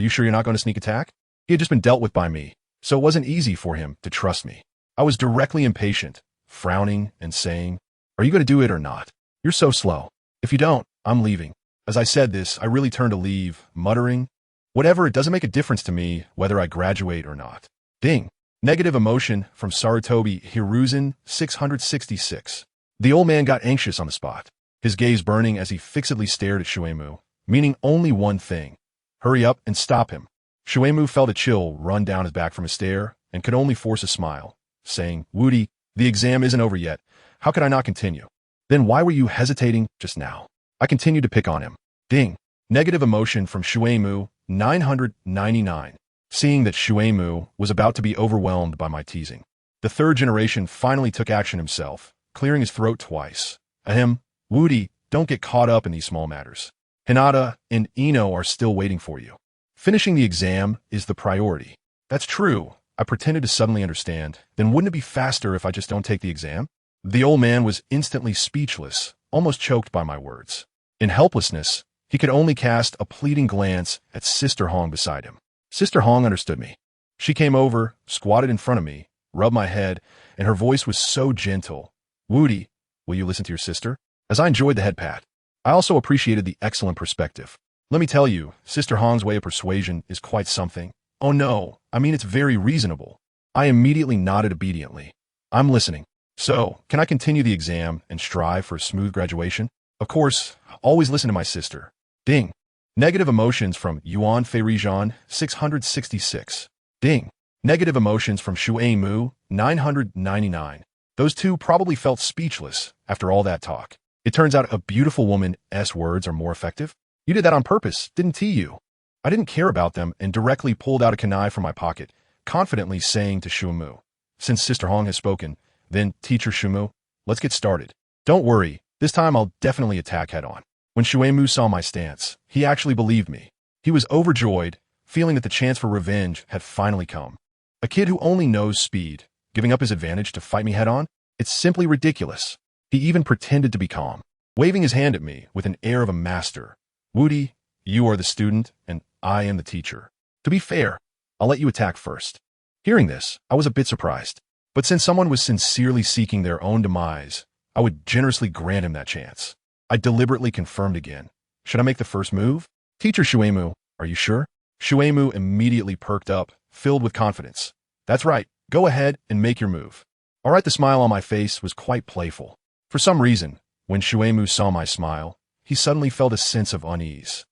sure you're not going to sneak attack? He had just been dealt with by me, so it wasn't easy for him to trust me. I was directly impatient, frowning and saying, are you going to do it or not? You're so slow. If you don't, I'm leaving. As I said this, I really turned to leave, muttering, whatever, it doesn't make a difference to me whether I graduate or not. Ding. Negative emotion from Sarutobi Hiruzen 666. The old man got anxious on the spot, his gaze burning as he fixedly stared at Shuemu, meaning only one thing. Hurry up and stop him. Shuemu felt a chill run down his back from his stare and could only force a smile, saying, Woody, the exam isn't over yet. How could I not continue? Then why were you hesitating just now? I continued to pick on him. Ding. Negative emotion from Shuemu 999. Seeing that Shuemu was about to be overwhelmed by my teasing, the third generation finally took action himself, clearing his throat twice. Ahem, Woody, don't get caught up in these small matters. Hinata and Ino are still waiting for you. Finishing the exam is the priority. That's true. I pretended to suddenly understand. Then wouldn't it be faster if I just don't take the exam? The old man was instantly speechless, almost choked by my words. In helplessness, he could only cast a pleading glance at Sister Hong beside him. Sister Hong understood me. She came over, squatted in front of me, rubbed my head, and her voice was so gentle. Woody, will you listen to your sister? As I enjoyed the head pat, I also appreciated the excellent perspective. Let me tell you, Sister Hong's way of persuasion is quite something. Oh no, I mean it's very reasonable. I immediately nodded obediently. I'm listening. So, can I continue the exam and strive for a smooth graduation? Of course, always listen to my sister. Ding. Negative emotions from Yuan Feirizhan 666. Ding. Negative emotions from Shuemu 999. Those two probably felt speechless after all that talk. It turns out a beautiful woman's words are more effective. You did that on purpose, didn't you? I didn't care about them and directly pulled out a kunai from my pocket, confidently saying to Shuemu, since Sister Hong has spoken, then Teacher Shuemu, let's get started. Don't worry, this time I'll definitely attack head-on. When Shuemu saw my stance, he actually believed me. He was overjoyed, feeling that the chance for revenge had finally come. A kid who only knows speed, giving up his advantage to fight me head-on? It's simply ridiculous. He even pretended to be calm, waving his hand at me with an air of a master. Woody, you are the student, and I am the teacher. To be fair, I'll let you attack first. Hearing this, I was a bit surprised. But since someone was sincerely seeking their own demise, I would generously grant him that chance. I deliberately confirmed again. Should I make the first move? Teacher Shuemu, are you sure? Shuemu immediately perked up, filled with confidence. That's right, go ahead and make your move. All right, the smile on my face was quite playful. For some reason, when Shuemu saw my smile, he suddenly felt a sense of unease.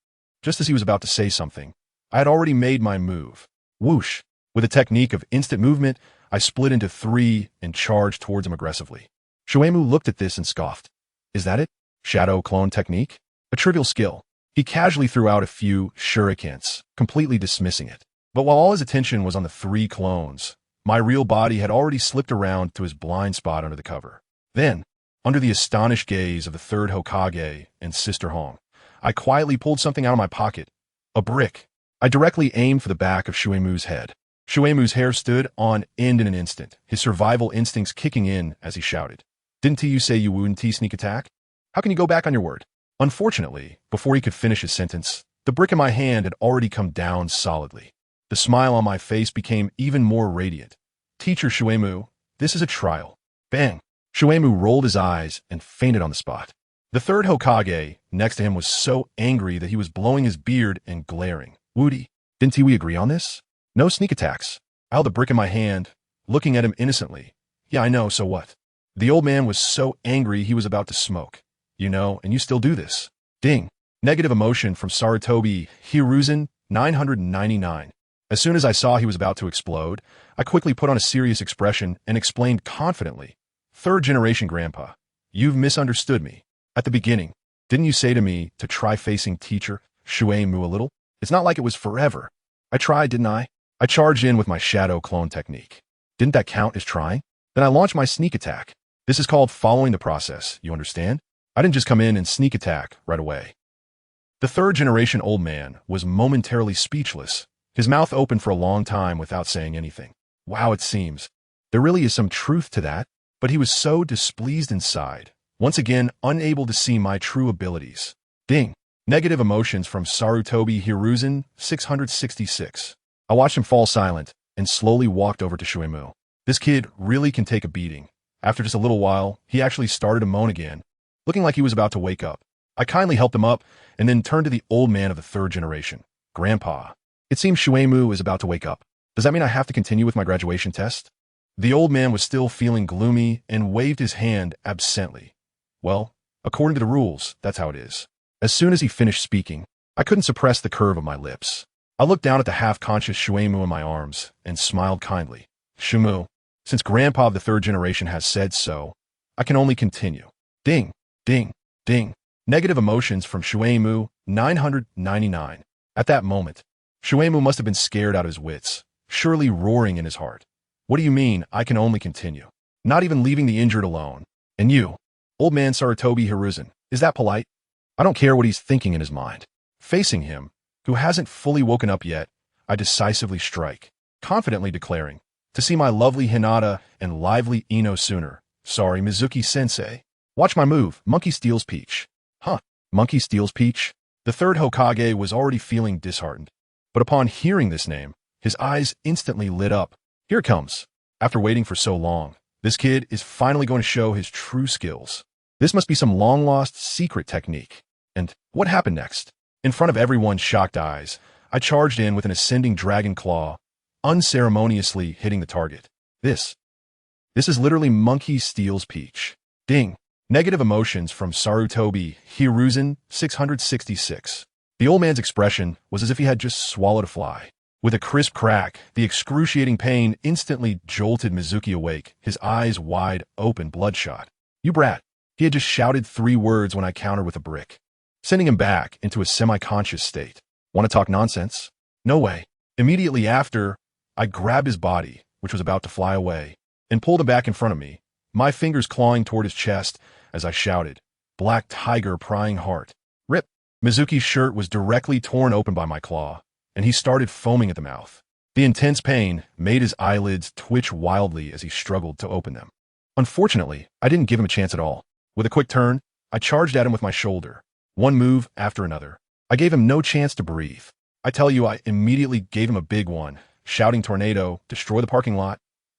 Just as he was about to say something, I had already made my move. Whoosh! With a technique of instant movement, I split into 3 and charged towards him aggressively. Shuemu looked at this and scoffed. Is that it? Shadow clone technique? A trivial skill. He casually threw out a few shurikens, completely dismissing it. But while all his attention was on the 3 clones, my real body had already slipped around to his blind spot under the cover. Then, under the astonished gaze of the 3rd Hokage and Sister Hong, I quietly pulled something out of my pocket. A brick. I directly aimed for the back of Shuemu's head. Shuemu's hair stood on end in an instant, his survival instincts kicking in as he shouted. Didn't you say you wouldn't sneak attack? How can you go back on your word? Unfortunately, before he could finish his sentence, the brick in my hand had already come down solidly. The smile on my face became even more radiant. Teacher Shuemu, this is a trial. Bang! Shuemu rolled his eyes and fainted on the spot. The 3rd Hokage next to him was so angry that he was blowing his beard and glaring. Wudi, didn't we agree on this? No sneak attacks. I held the brick in my hand, looking at him innocently. Yeah, I know, so what? The old man was so angry he was about to smoke. You know, and you still do this. Ding. Negative emotion from Sarutobi Hiruzen 999. As soon as I saw he was about to explode, I quickly put on a serious expression and explained confidently. 3rd generation grandpa, you've misunderstood me. At the beginning, didn't you say to me to try facing teacher Shuemu a little? It's not like it was forever. I tried, didn't I? I charged in with my shadow clone technique. Didn't that count as trying? Then I launched my sneak attack. This is called following the process, you understand? I didn't just come in and sneak attack right away. The 3rd generation old man was momentarily speechless, his mouth open for a long time without saying anything. Wow, it seems. There really is some truth to that, but he was so displeased inside, once again unable to see my true abilities. Ding. Negative emotions from Sarutobi Hiruzen 666. I watched him fall silent and slowly walked over to Shuemu. This kid really can take a beating. After just a little while, he actually started to moan again, looking like he was about to wake up. I kindly helped him up and then turned to the old man of the 3rd generation. Grandpa, it seems Shuemu is about to wake up. Does that mean I have to continue with my graduation test? The old man was still feeling gloomy and waved his hand absently. Well, according to the rules, that's how it is. As soon as he finished speaking, I couldn't suppress the curve of my lips. I looked down at the half-conscious Shuemu in my arms and smiled kindly. Shuemu, since Grandpa of the 3rd generation has said so, I can only continue. Ding, ding, ding. Negative emotions from Shuemu 999. At that moment, Shuemu must have been scared out of his wits, surely roaring in his heart. What do you mean, I can only continue? Not even leaving the injured alone. And you, old man Sarutobi Hiruzen, is that polite? I don't care what he's thinking in his mind. Facing him, who hasn't fully woken up yet, I decisively strike, confidently declaring, to see my lovely Hinata and lively Ino sooner. Sorry, Mizuki-sensei. Watch my move, Monkey Steals Peach. Huh, Monkey Steals Peach? The 3rd Hokage was already feeling disheartened, but upon hearing this name, his eyes instantly lit up. Here it comes. After waiting for so long, this kid is finally going to show his true skills. This must be some long-lost secret technique. And what happened next? In front of everyone's shocked eyes, I charged in with an ascending dragon claw, unceremoniously hitting the target. This is literally Monkey Steals Peach. Ding. Negative emotions from Sarutobi Hiruzen 666. The old man's expression was as if he had just swallowed a fly. With a crisp crack, the excruciating pain instantly jolted Mizuki awake, his eyes wide open, bloodshot. You brat. He had just shouted 3 words when I countered with a brick, sending him back into a semi-conscious state. Want to talk nonsense? No way. Immediately after, I grabbed his body, which was about to fly away, and pulled him back in front of me, my fingers clawing toward his chest as I shouted, Black Tiger prying heart. Rip. Mizuki's shirt was directly torn open by my claw, and he started foaming at the mouth. The intense pain made his eyelids twitch wildly as he struggled to open them. Unfortunately, I didn't give him a chance at all. With a quick turn, I charged at him with my shoulder, one move after another. I gave him no chance to breathe. I tell you, I immediately gave him a big one, shouting tornado, destroy the parking lot.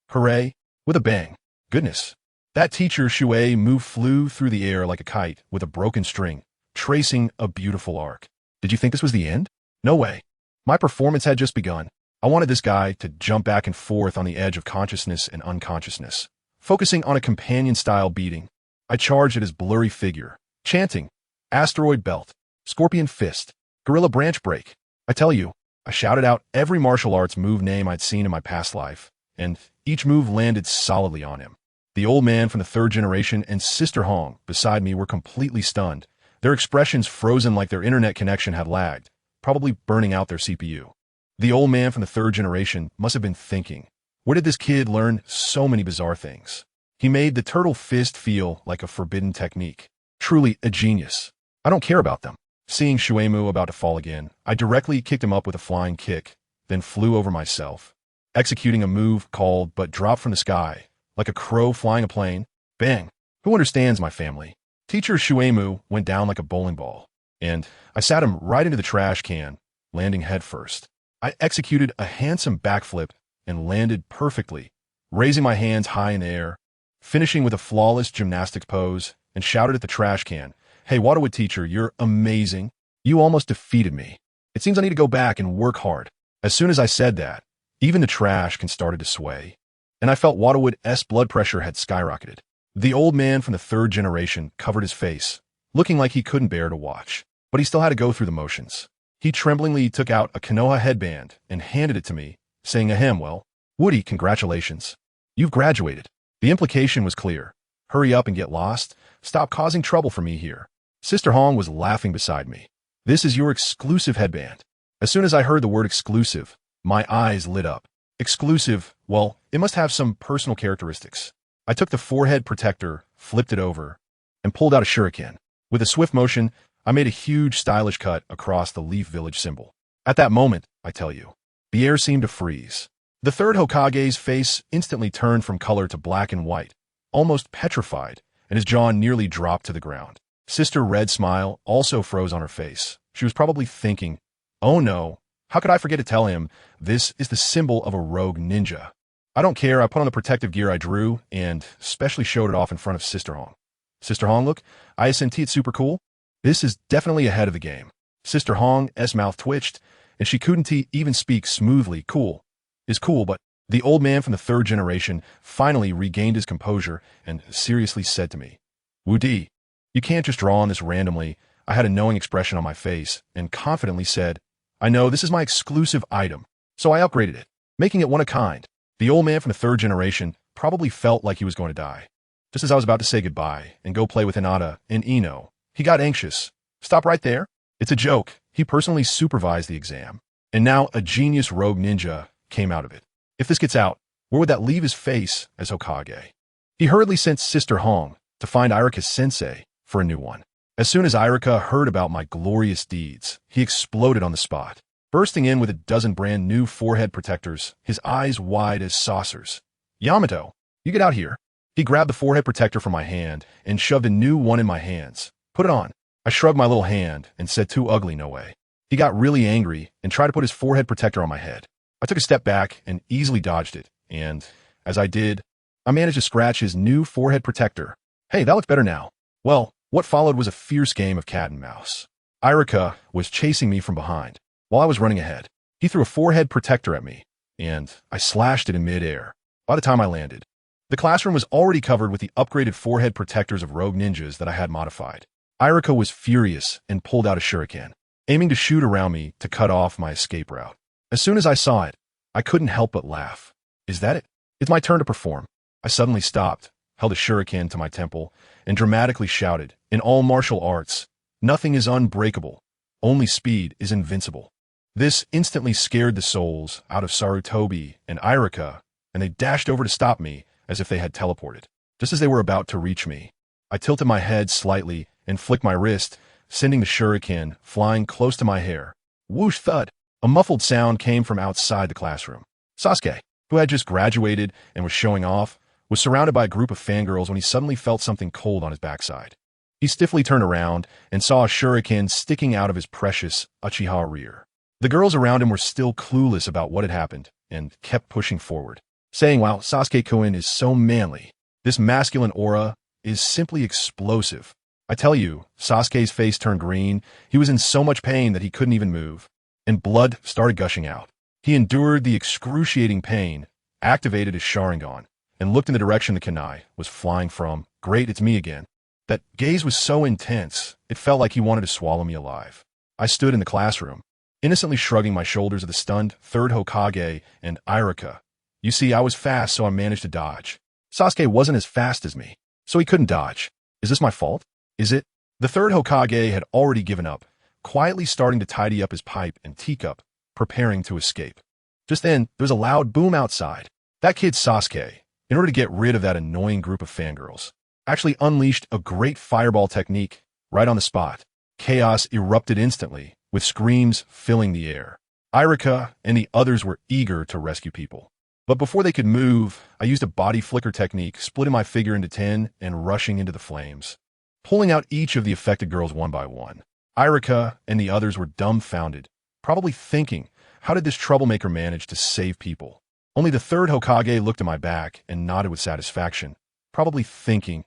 Hooray, with a bang. Goodness. That teacher Shuemu flew through the air like a kite with a broken string, tracing a beautiful arc. Did you think this was the end? No way. My performance had just begun. I wanted this guy to jump back and forth on the edge of consciousness and unconsciousness, focusing on a companion-style beating. I charged at his blurry figure, chanting, Asteroid Belt, Scorpion Fist, Gorilla Branch Break. I tell you, I shouted out every martial arts move name I'd seen in my past life, and each move landed solidly on him. The old man from the third generation and Sister Hong beside me were completely stunned, their expressions frozen like their internet connection had lagged, probably burning out their CPU. The old man from the third generation must have been thinking, where did this kid learn so many bizarre things? He made the turtle fist feel like a forbidden technique. Truly a genius. I don't care about them. Seeing Shuemu about to fall again, I directly kicked him up with a flying kick, then flew over myself, executing a move called but dropped from the sky, like a crow flying a plane. Bang! Who understands my family? Teacher Shuemu went down like a bowling ball, and I sat him right into the trash can, landing headfirst. I executed a handsome backflip and landed perfectly, raising my hands high in the air, finishing with a flawless gymnastics pose, and shouted at the trash can, Hey, Waterwood teacher, you're amazing. You almost defeated me. It seems I need to go back and work hard. As soon as I said that, even the trash can started to sway, and I felt Waterwood's blood pressure had skyrocketed. The old man from the third generation covered his face, looking like he couldn't bear to watch, but he still had to go through the motions. He tremblingly took out a Konoha headband and handed it to me, saying ahem, well, Woody, congratulations. You've graduated. The implication was clear. Hurry up and get lost. Stop causing trouble for me here. Sister Hong was laughing beside me. This is your exclusive headband. As soon as I heard the word exclusive, my eyes lit up. Exclusive, well, it must have some personal characteristics. I took the forehead protector, flipped it over, and pulled out a shuriken. With a swift motion, I made a huge stylish cut across the Leaf Village symbol. At that moment, I tell you, the air seemed to freeze. The third Hokage's face instantly turned from color to black and white, almost petrified, and his jaw nearly dropped to the ground. Sister Red's smile also froze on her face. She was probably thinking, oh no, how could I forget to tell him this is the symbol of a rogue ninja? I don't care, I put on the protective gear I drew and especially showed it off in front of Sister Hong. Sister Hong, look, ISNT, it's super cool. This is definitely ahead of the game. Sister Hong's mouth twitched, and she couldn't even speak smoothly. Cool is cool, but the old man from the third generation finally regained his composure and seriously said to me, Wudi, you can't just draw on this randomly. I had a knowing expression on my face and confidently said, I know this is my exclusive item, so I upgraded it, making it one of a kind. The old man from the third generation probably felt like he was going to die. Just as I was about to say goodbye and go play with Hinata and Ino, he got anxious. Stop right there. It's a joke. He personally supervised the exam. And now a genius rogue ninja came out of it. If this gets out, where would that leave his face as Hokage? He hurriedly sent Sister Hong to find Irika's sensei for a new one. As soon as Irika heard about my glorious deeds, he exploded on the spot, bursting in with a dozen brand new forehead protectors, his eyes wide as saucers. Yamato, you get out here. He grabbed the forehead protector from my hand and shoved a new one in my hands. Put it on. I shrugged my little hand and said, too ugly, no way. He got really angry and tried to put his forehead protector on my head. I took a step back and easily dodged it, and as I did, I managed to scratch his new forehead protector. Hey, that looks better now. Well, what followed was a fierce game of cat and mouse. Irika was chasing me from behind, while I was running ahead. He threw a forehead protector at me, and I slashed it in midair. By the time I landed, the classroom was already covered with the upgraded forehead protectors of rogue ninjas that I had modified. Irika was furious and pulled out a shuriken, aiming to shoot around me to cut off my escape route. As soon as I saw it, I couldn't help but laugh. Is that it? It's my turn to perform. I suddenly stopped, held a shuriken to my temple, and dramatically shouted, in all martial arts, nothing is unbreakable. Only speed is invincible. This instantly scared the souls out of Sarutobi and Irika, and they dashed over to stop me as if they had teleported. Just as they were about to reach me, I tilted my head slightly and flicked my wrist, sending the shuriken flying close to my hair. Whoosh thud! A muffled sound came from outside the classroom. Sasuke, who had just graduated and was showing off, was surrounded by a group of fangirls when he suddenly felt something cold on his backside. He stiffly turned around and saw a shuriken sticking out of his precious Uchiha rear. The girls around him were still clueless about what had happened and kept pushing forward, saying, wow, Sasuke-kun is so manly. This masculine aura is simply explosive. I tell you, Sasuke's face turned green. He was in so much pain that he couldn't even move. and blood started gushing out. He endured the excruciating pain, activated his Sharingan, and looked in the direction the kunai was flying from. Great, it's me again. That gaze was so intense, it felt like he wanted to swallow me alive. I stood in the classroom, innocently shrugging my shoulders at the stunned third Hokage and Irika. You see, I was fast, so I managed to dodge. Sasuke wasn't as fast as me, so he couldn't dodge. Is this my fault? Is it? The third Hokage had already given up, quietly starting to tidy up his pipe and teacup, preparing to escape. Just then, there was a loud boom outside. That kid Sasuke, in order to get rid of that annoying group of fangirls, actually unleashed a great fireball technique right on the spot. Chaos erupted instantly, with screams filling the air. Irika and the others were eager to rescue people. But before they could move, I used a body flicker technique, splitting my figure into 10 and rushing into the flames, pulling out each of the affected girls one by one. Irika and the others were dumbfounded, probably thinking, how did this troublemaker manage to save people? Only the third Hokage looked at my back and nodded with satisfaction, probably thinking,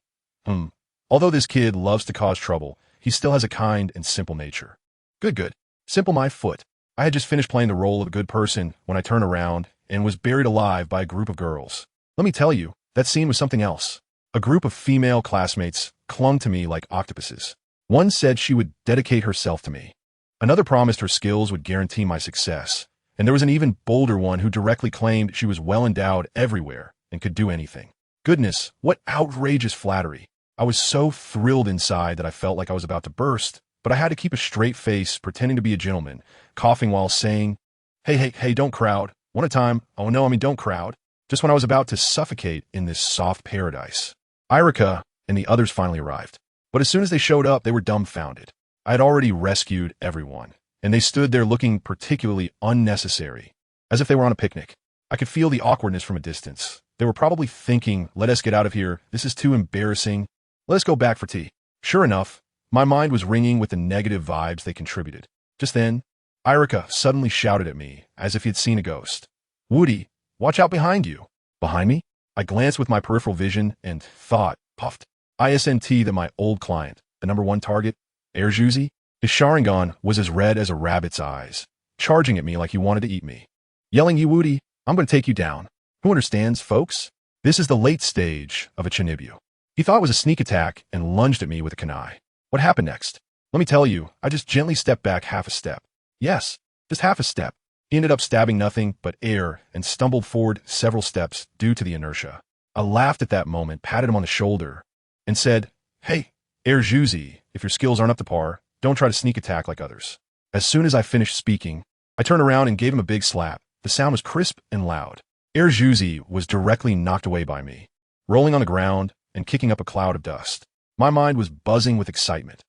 although this kid loves to cause trouble, he still has a kind and simple nature. Good. Simple my foot. I had just finished playing the role of a good person when I turned around and was buried alive by a group of girls. Let me tell you, that scene was something else. A group of female classmates clung to me like octopuses. One said she would dedicate herself to me. Another promised her skills would guarantee my success. And there was an even bolder one who directly claimed she was well endowed everywhere and could do anything. Goodness, what outrageous flattery. I was so thrilled inside that I felt like I was about to burst, but I had to keep a straight face, pretending to be a gentleman, coughing while saying, Hey, don't crowd. One at a time. Oh no, don't crowd. Just when I was about to suffocate in this soft paradise. Irika and the others finally arrived. But as soon as they showed up, they were dumbfounded. I had already rescued everyone, and they stood there looking particularly unnecessary, as if they were on a picnic. I could feel the awkwardness from a distance. They were probably thinking, let us get out of here. This is too embarrassing. Let us go back for tea. Sure enough, my mind was ringing with the negative vibes they contributed. Just then, Irika suddenly shouted at me, as if he had seen a ghost. Woody, watch out behind you. Behind me? I glanced with my peripheral vision and thought, puffed. ISNT that my old client, the #1 target, Erjuzi, his Sharingan was as red as a rabbit's eyes, charging at me like he wanted to eat me. Yelling, you Woody, I'm going to take you down. Who understands, folks? This is the late stage of a Chinibyu. He thought it was a sneak attack and lunged at me with a kunai. What happened next? Let me tell you, I just gently stepped back half a step. Yes, just half a step. He ended up stabbing nothing but air and stumbled forward several steps due to the inertia. I laughed at that moment, patted him on the shoulder, and said, Hey, Erjuzi, if your skills aren't up to par, don't try to sneak attack like others. As soon as I finished speaking, I turned around and gave him a big slap. The sound was crisp and loud. Erjuzi was directly knocked away by me, rolling on the ground and kicking up a cloud of dust. My mind was buzzing with excitement.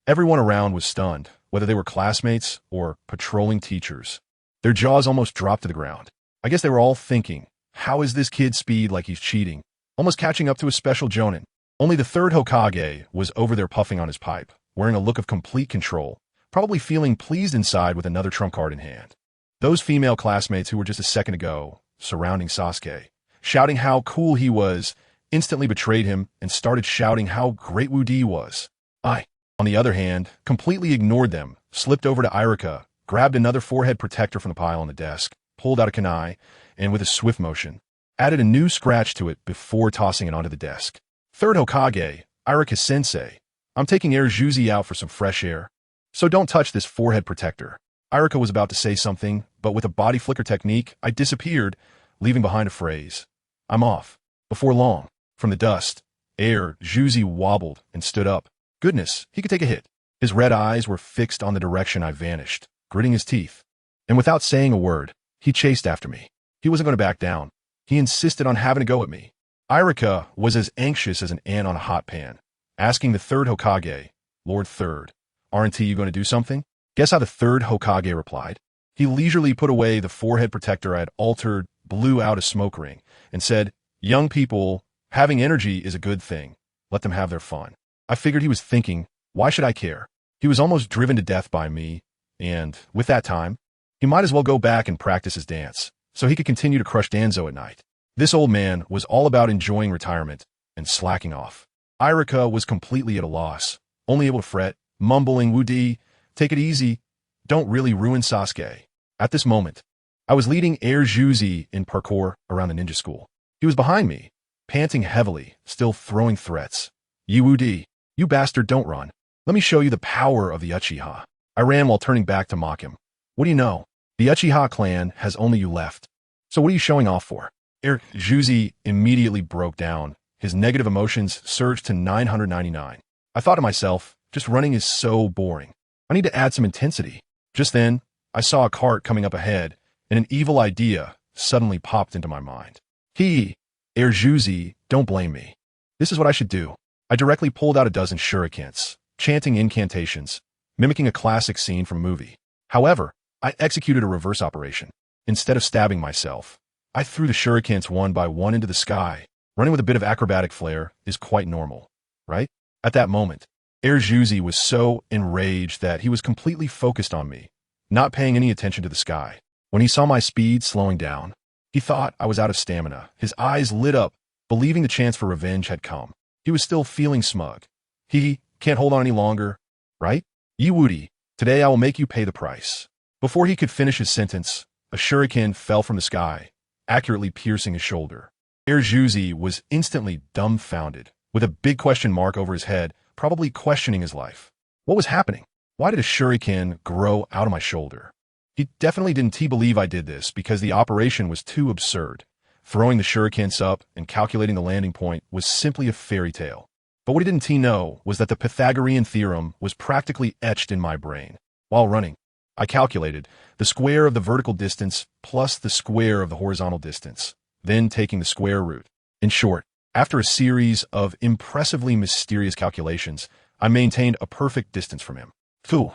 Everyone around was stunned, whether they were classmates or patrolling teachers. Their jaws almost dropped to the ground. I guess they were all thinking, how is this kid speed like he's cheating, almost catching up to a special Jonin? Only the third Hokage was over there puffing on his pipe, wearing a look of complete control, probably feeling pleased inside with another trump card in hand. Those female classmates who were just a second ago surrounding Sasuke, shouting how cool he was, instantly betrayed him and started shouting how great Wudi was. I, on the other hand, completely ignored them, slipped over to Irika, grabbed another forehead protector from the pile on the desk, pulled out a kunai, and with a swift motion, added a new scratch to it before tossing it onto the desk. Third Hokage, Irika-sensei, I'm taking Erjuzi out for some fresh air, so don't touch this forehead protector. Irika was about to say something, but with a body flicker technique, I disappeared, leaving behind a phrase. I'm off. Before long, from the dust, Erjuzi wobbled and stood up. Goodness, he could take a hit. His red eyes were fixed on the direction I vanished, gritting his teeth. And without saying a word, he chased after me. He wasn't going to back down. He insisted on having a go at me. Irika was as anxious as an ant on a hot pan, asking the third Hokage, Lord Third, aren't you going to do something? Guess how the third Hokage replied? He leisurely put away the forehead protector I had altered, blew out a smoke ring, and said, young people, having energy is a good thing. Let them have their fun. I figured he was thinking, why should I care? He was almost driven to death by me, and, with that time, he might as well go back and practice his dance, so he could continue to crush Danzo at night. This old man was all about enjoying retirement and slacking off. Irika was completely at a loss, only able to fret, mumbling, Wudi, take it easy. don't really ruin Sasuke. At this moment, I was leading Air Juzi in parkour around the ninja school. He was behind me, panting heavily, still throwing threats. Wudi, you bastard, don't run. Let me show you the power of the Uchiha. I ran while turning back to mock him. What do you know? The Uchiha clan has only you left. So what are you showing off for? Air Juzi immediately broke down. His negative emotions surged to 999. I thought to myself, just running is so boring. I need to add some intensity. Just then, I saw a cart coming up ahead, and an evil idea suddenly popped into my mind. Air Juzi, don't blame me. This is what I should do. I directly pulled out a dozen shurikens, chanting incantations, mimicking a classic scene from a movie. However, I executed a reverse operation. Instead of stabbing myself, I threw the shurikens one by one into the sky. Running with a bit of acrobatic flair is quite normal, right? At that moment, Air Juzi was so enraged that he was completely focused on me, not paying any attention to the sky. When he saw my speed slowing down, he thought I was out of stamina. His eyes lit up, believing the chance for revenge had come. He was still feeling smug. He can't hold on any longer, right? Wudi, today I will make you pay the price. Before he could finish his sentence, a shuriken fell from the sky, accurately piercing his shoulder. Air Juzi was instantly dumbfounded, with a big question mark over his head, probably questioning his life. What was happening? Why did a shuriken grow out of my shoulder? He definitely didn't believe I did this because the operation was too absurd. Throwing the shurikens up and calculating the landing point was simply a fairy tale. But what he didn't know was that the Pythagorean theorem was practically etched in my brain. While running, I calculated the square of the vertical distance plus the square of the horizontal distance, then taking the square root. In short, after a series of impressively mysterious calculations, I maintained a perfect distance from him. Thu.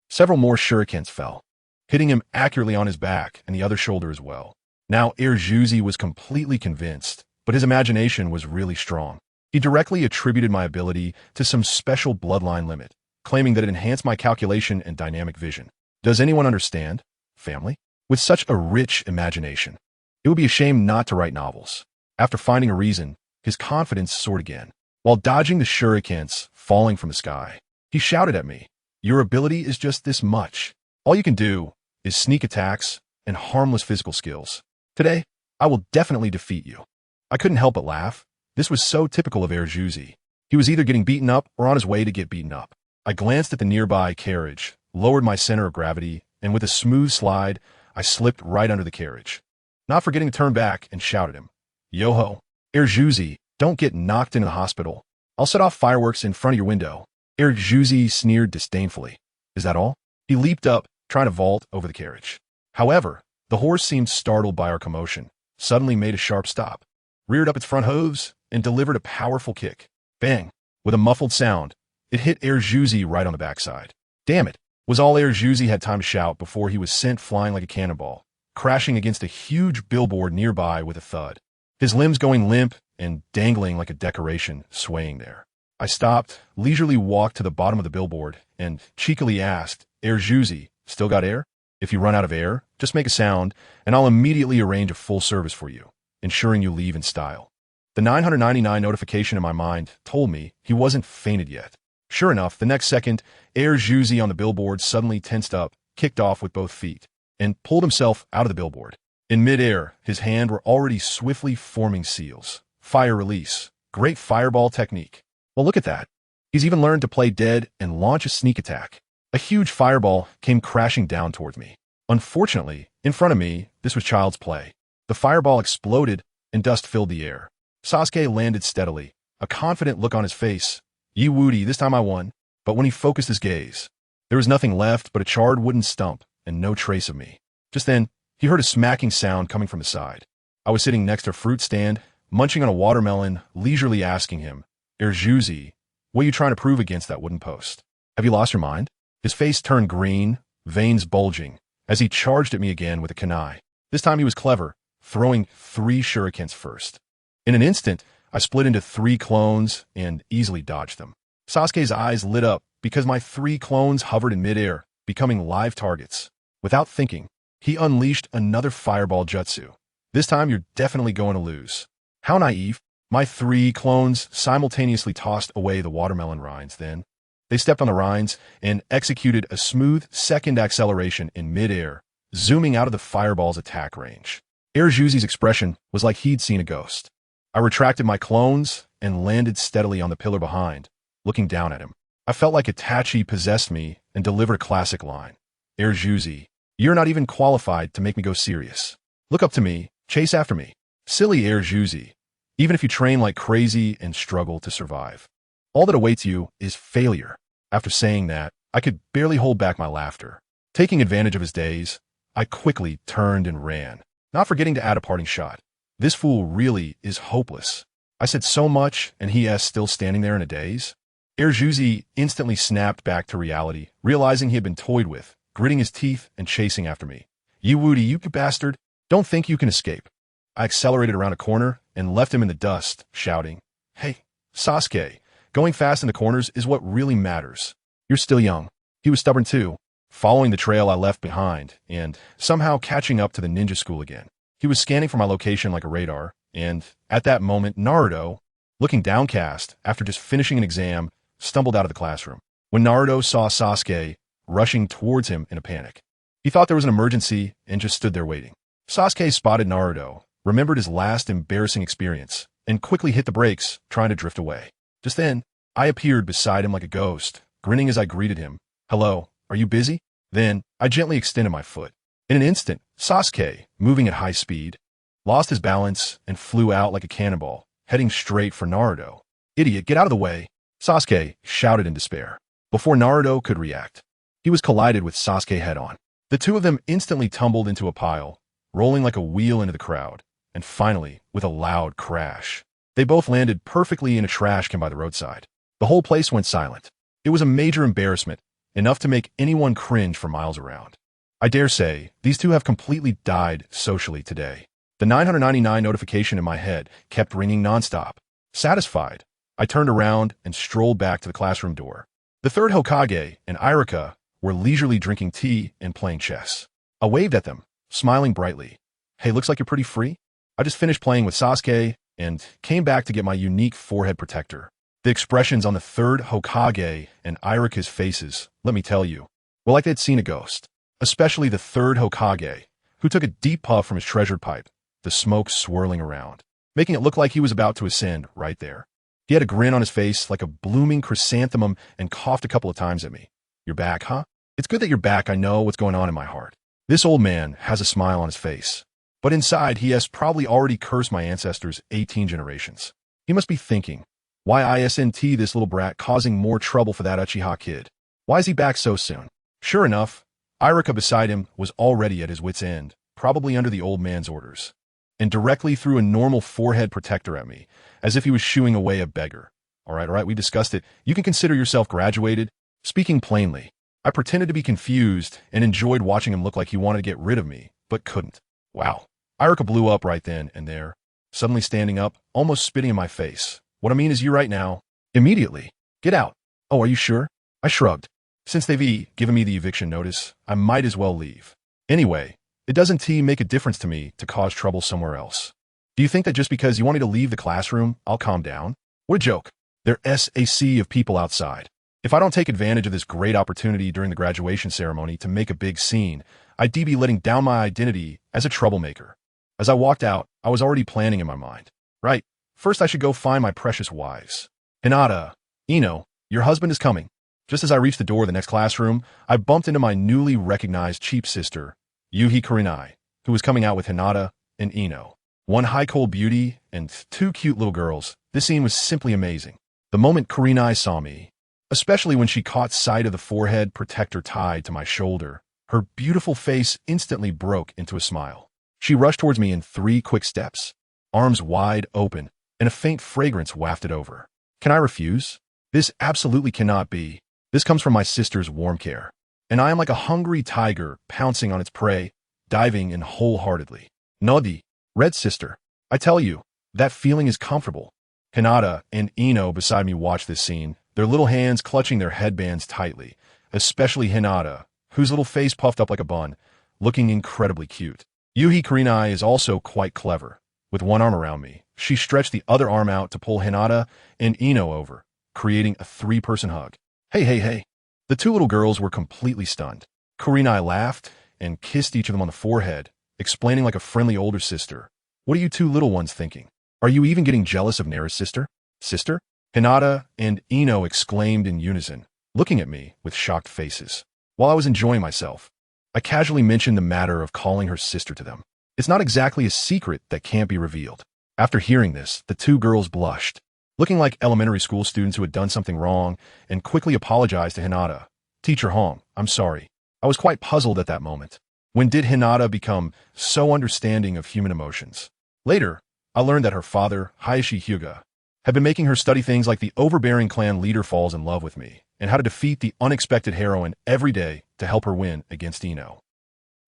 Several more shurikens fell, hitting him accurately on his back and the other shoulder as well. Now Air Juzi was completely convinced, but his imagination was really strong. He directly attributed my ability to some special bloodline limit, claiming that it enhanced my calculation and dynamic vision. Does anyone understand, family? With such a rich imagination, it would be a shame not to write novels. After finding a reason, his confidence soared again. While dodging the shurikens falling from the sky, he shouted at me, "Your ability is just this much. All you can do is sneak attacks and harmless physical skills. Today, I will definitely defeat you." I couldn't help but laugh. This was so typical of Air Juzi. He was either getting beaten up or on his way to get beaten up. I glanced at the nearby carriage, lowered my center of gravity, and with a smooth slide, I slipped right under the carriage. Not forgetting to turn back and shout at him, "Yo-ho, Air Juzi, don't get knocked into the hospital. I'll set off fireworks in front of your window." Air Juzi sneered disdainfully. "Is that all?" He leaped up, trying to vault over the carriage. However, the horse seemed startled by our commotion, suddenly made a sharp stop, reared up its front hooves, and delivered a powerful kick. Bang! With a muffled sound, it hit Air Juzi right on the backside. Damn it, was all Air Juzi had time to shout before he was sent flying like a cannonball, crashing against a huge billboard nearby with a thud. His limbs going limp and dangling like a decoration, swaying there. I stopped, leisurely walked to the bottom of the billboard, and cheekily asked, "Air Juzi, still got air? If you run out of air, just make a sound, and I'll immediately arrange a full service for you, ensuring you leave in style." The 999 notification in my mind told me he wasn't fainted yet. Sure enough, the next second, Air Juzi on the billboard suddenly tensed up, kicked off with both feet, and pulled himself out of the billboard. In midair, his hand were already swiftly forming seals. Fire release. Great fireball technique. Well, look at that. He's even learned to play dead and launch a sneak attack. A huge fireball came crashing down towards me. Unfortunately, in front of me, this was child's play. The fireball exploded and dust filled the air. Sasuke landed steadily, a confident look on his face. "Wudi, this time I won." But when he focused his gaze, there was nothing left but a charred wooden stump and no trace of me. Just then, he heard a smacking sound coming from the side. I was sitting next to a fruit stand, munching on a watermelon, leisurely asking him, "Air Juzi, what are you trying to prove against that wooden post? Have you lost your mind?" His face turned green, veins bulging, as he charged at me again with a kunai. This time he was clever, throwing 3 shurikens first. In an instant, I split into 3 clones and easily dodged them. Sasuke's eyes lit up because my 3 clones hovered in midair, becoming live targets. Without thinking, he unleashed another fireball jutsu. "This time you're definitely going to lose." How naive. My 3 clones simultaneously tossed away the watermelon rinds then. They stepped on the rinds and executed a smooth second acceleration in midair, zooming out of the fireball's attack range. Juzi's expression was like he'd seen a ghost. I retracted my clones and landed steadily on the pillar behind, looking down at him. I felt like Itachi possessed me and delivered a classic line. Juzi, you're not even qualified to make me go serious. Look up to me, chase after me. Silly Juzi, even if you train like crazy and struggle to survive. All that awaits you is failure. After saying that, I could barely hold back my laughter. Taking advantage of his daze, I quickly turned and ran, not forgetting to add a parting shot. This fool really is hopeless. I said so much, and he is still standing there in a daze. Juzi instantly snapped back to reality, realizing he had been toyed with, gritting his teeth and chasing after me. You Woody, you bastard, don't think you can escape. I accelerated around a corner and left him in the dust, shouting, Hey, Sasuke, going fast in the corners is what really matters. You're still young. He was stubborn too, following the trail I left behind and somehow catching up to the ninja school again. He was scanning for my location like a radar, and at that moment, Naruto, looking downcast after just finishing an exam, stumbled out of the classroom. When Naruto saw Sasuke rushing towards him in a panic, he thought there was an emergency and just stood there waiting. Sasuke spotted Naruto, remembered his last embarrassing experience, and quickly hit the brakes, trying to drift away. Just then, I appeared beside him like a ghost, grinning as I greeted him. Hello, are you busy? Then, I gently extended my foot. In an instant, Sasuke, moving at high speed, lost his balance and flew out like a cannonball, heading straight for Naruto. Idiot, get out of the way! Sasuke shouted in despair. Before Naruto could react, he was collided with Sasuke head-on. The two of them instantly tumbled into a pile, rolling like a wheel into the crowd, and finally, with a loud crash, they both landed perfectly in a trash can by the roadside. The whole place went silent. It was a major embarrassment, enough to make anyone cringe for miles around. I dare say, these two have completely died socially today. The 999 notification in my head kept ringing nonstop. Satisfied, I turned around and strolled back to the classroom door. The third Hokage and Irika were leisurely drinking tea and playing chess. I waved at them, smiling brightly. Hey, looks like you're pretty free. I just finished playing with Sasuke and came back to get my unique forehead protector. The expressions on the third Hokage and Irika's faces, let me tell you, were like they'd seen a ghost. Especially the third Hokage, who took a deep puff from his treasured pipe, the smoke swirling around, making it look like he was about to ascend right there. He had a grin on his face like a blooming chrysanthemum and coughed a couple of times at me. You're back, huh? It's good that you're back. I know what's going on in my heart. This old man has a smile on his face, but inside he has probably already cursed my ancestors 18 generations. He must be thinking, why isn't this little brat causing more trouble for that Uchiha kid? Why is he back so soon? Sure enough, Irika beside him was already at his wit's end, probably under the old man's orders, and directly threw a normal forehead protector at me, as if he was shooing away a beggar. All right, we discussed it. You can consider yourself graduated. Speaking plainly, I pretended to be confused and enjoyed watching him look like he wanted to get rid of me, but couldn't. Wow. Irika blew up right then and there, suddenly standing up, almost spitting in my face. What I mean is you right now. Immediately. Get out. Oh, are you sure? I shrugged. Since they've given me the eviction notice, I might as well leave. Anyway, it doesn't make a difference to me to cause trouble somewhere else. Do you think that just because you want me to leave the classroom, I'll calm down? What a joke. There's a sea of people outside. If I don't take advantage of this great opportunity during the graduation ceremony to make a big scene, I'd be letting down my identity as a troublemaker. As I walked out, I was already planning in my mind. Right, first I should go find my precious wives. Hinata, your husband is coming. Just as I reached the door of the next classroom, I bumped into my newly recognized cheap sister, Yuhi Kurenai, who was coming out with Hinata and Ino. One high-cold beauty and two cute little girls. This scene was simply amazing. The moment Kurenai saw me, especially when she caught sight of the forehead protector tied to my shoulder, her beautiful face instantly broke into a smile. She rushed towards me in 3 quick steps, arms wide open, and a faint fragrance wafted over. Can I refuse? This absolutely cannot be. This comes from my sister's warm care, and I am like a hungry tiger pouncing on its prey, diving in wholeheartedly. Nodi, red sister, I tell you, that feeling is comfortable. Hinata and Ino beside me watch this scene, their little hands clutching their headbands tightly, especially Hinata, whose little face puffed up like a bun, looking incredibly cute. Yuhi Kurenai is also quite clever. With one arm around me, she stretched the other arm out to pull Hinata and Ino over, creating a 3-person hug. Hey. The two little girls were completely stunned. Corey and I laughed and kissed each of them on the forehead, explaining like a friendly older sister. What are you two little ones thinking? Are you even getting jealous of Nara's sister? Sister? Hinata and Ino exclaimed in unison, looking at me with shocked faces. While I was enjoying myself, I casually mentioned the matter of calling her sister to them. It's not exactly a secret that can't be revealed. After hearing this, the two girls blushed, looking like elementary school students who had done something wrong, and quickly apologized to Hinata. Teacher Hong, I'm sorry. I was quite puzzled at that moment. When did Hinata become so understanding of human emotions? Later, I learned that her father, Anbu Hyuga, had been making her study things like the overbearing clan leader falls in love with me, and how to defeat the unexpected heroine every day to help her win against Ino,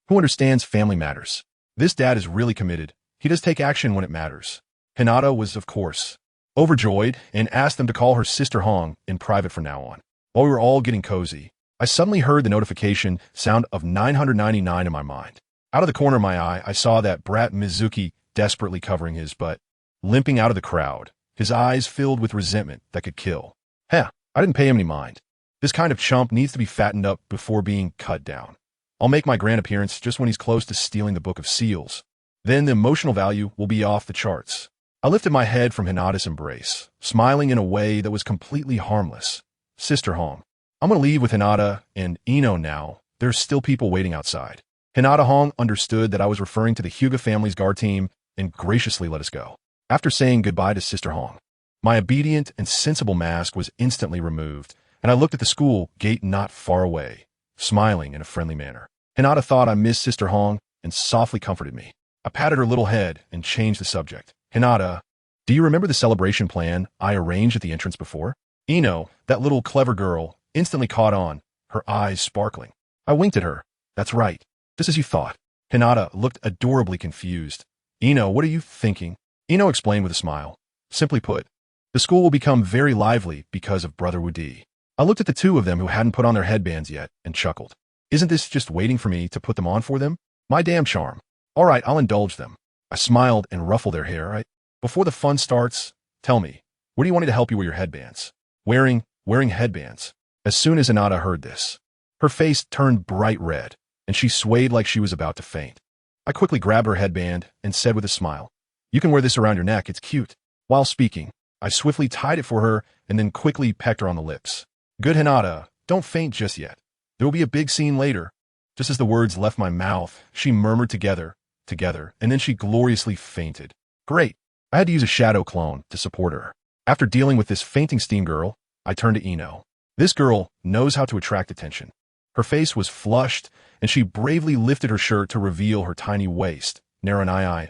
who understands family matters. This dad is really committed. He does take action when it matters. Hinata was, of course, overjoyed and asked them to call her sister Hong in private from now on. While we were all getting cozy, I suddenly heard the notification sound of 999 in my mind. Out of the corner of my eye, I saw that brat Mizuki desperately covering his butt, limping out of the crowd, his eyes filled with resentment that could kill. Heh, I didn't pay him any mind. This kind of chump needs to be fattened up before being cut down. I'll make my grand appearance just when he's close to stealing the Book of Seals. Then the emotional value will be off the charts. I lifted my head from Hinata's embrace, smiling in a way that was completely harmless. Sister Hong, I'm going to leave with Hinata and Ino now. There's still people waiting outside. Hinata Hong understood that I was referring to the Hyuga family's guard team and graciously let us go. After saying goodbye to Sister Hong, my obedient and sensible mask was instantly removed, and I looked at the school gate not far away, smiling in a friendly manner. Hinata thought I missed Sister Hong and softly comforted me. I patted her little head and changed the subject. Hinata, do you remember the celebration plan I arranged at the entrance before? Ino, that little clever girl, instantly caught on, her eyes sparkling. I winked at her. That's right, just as you thought. Hinata looked adorably confused. Ino, what are you thinking? Ino explained with a smile. Simply put, the school will become very lively because of Brother Wudi. I looked at the two of them who hadn't put on their headbands yet and chuckled. Isn't this just waiting for me to put them on for them? My damn charm. All right, I'll indulge them. I smiled and ruffled their hair. Before the fun starts, tell me, where do you want me to help you with your headbands? Wearing headbands. As soon as Hinata heard this, her face turned bright red, and she swayed like she was about to faint. I quickly grabbed her headband and said with a smile, you can wear this around your neck, it's cute. While speaking, I swiftly tied it for her and then quickly pecked her on the lips. Good Hinata, don't faint just yet. There will be a big scene later. Just as the words left my mouth, she murmured together, and then she gloriously fainted. Great. I had to use a shadow clone to support her. After dealing with this fainting steam girl, I turned to Ino. This girl knows how to attract attention. Her face was flushed, and she bravely lifted her shirt to reveal her tiny waist. Nara and I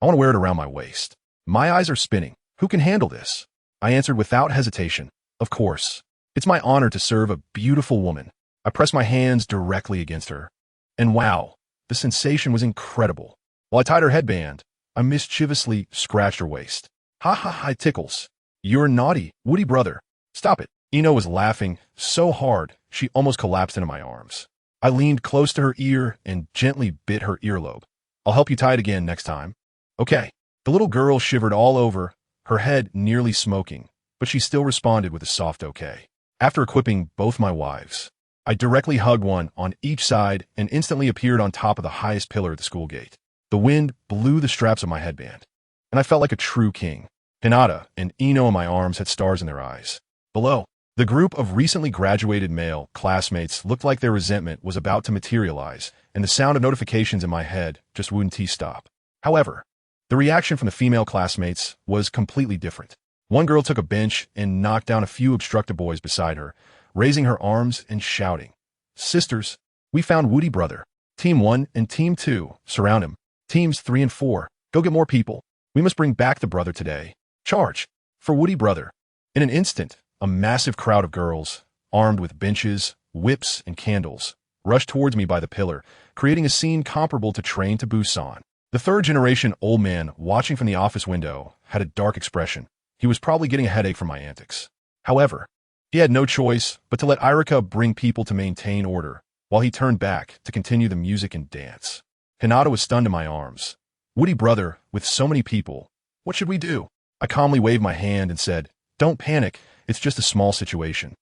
want to wear it around my waist. My eyes are spinning. Who can handle this? I answered without hesitation. Of course. It's my honor to serve a beautiful woman. I pressed my hands directly against her. And wow, the sensation was incredible. While I tied her headband, I mischievously scratched her waist. Ha, it tickles. You're naughty, Woody brother. Stop it. Ino was laughing so hard, she almost collapsed into my arms. I leaned close to her ear and gently bit her earlobe. I'll help you tie it again next time. Okay. The little girl shivered all over, her head nearly smoking, but she still responded with a soft okay. After equipping both my wives, I directly hugged one on each side and instantly appeared on top of the highest pillar at the school gate. The wind blew the straps of my headband, and I felt like a true king. Hinata and Ino in my arms had stars in their eyes. Below, the group of recently graduated male classmates looked like their resentment was about to materialize, and the sound of notifications in my head just wouldn't stop. However, the reaction from the female classmates was completely different. One girl took a bench and knocked down a few obstructive boys beside her, raising her arms and shouting, Sisters, we found Woody brother. Team 1 and Team 2, surround him. Teams 3 and 4, go get more people. We must bring back the brother today. Charge! For Woody brother. In an instant, a massive crowd of girls, armed with benches, whips, and candles, rushed towards me by the pillar, creating a scene comparable to Train to Busan. The third-generation old man watching from the office window had a dark expression. He was probably getting a headache from my antics. However, he had no choice but to let Irika bring people to maintain order, while he turned back to continue the music and dance. Hinata was stunned in my arms. Woody brother, with so many people, what should we do? I calmly waved my hand and said, Don't panic, it's just a small situation.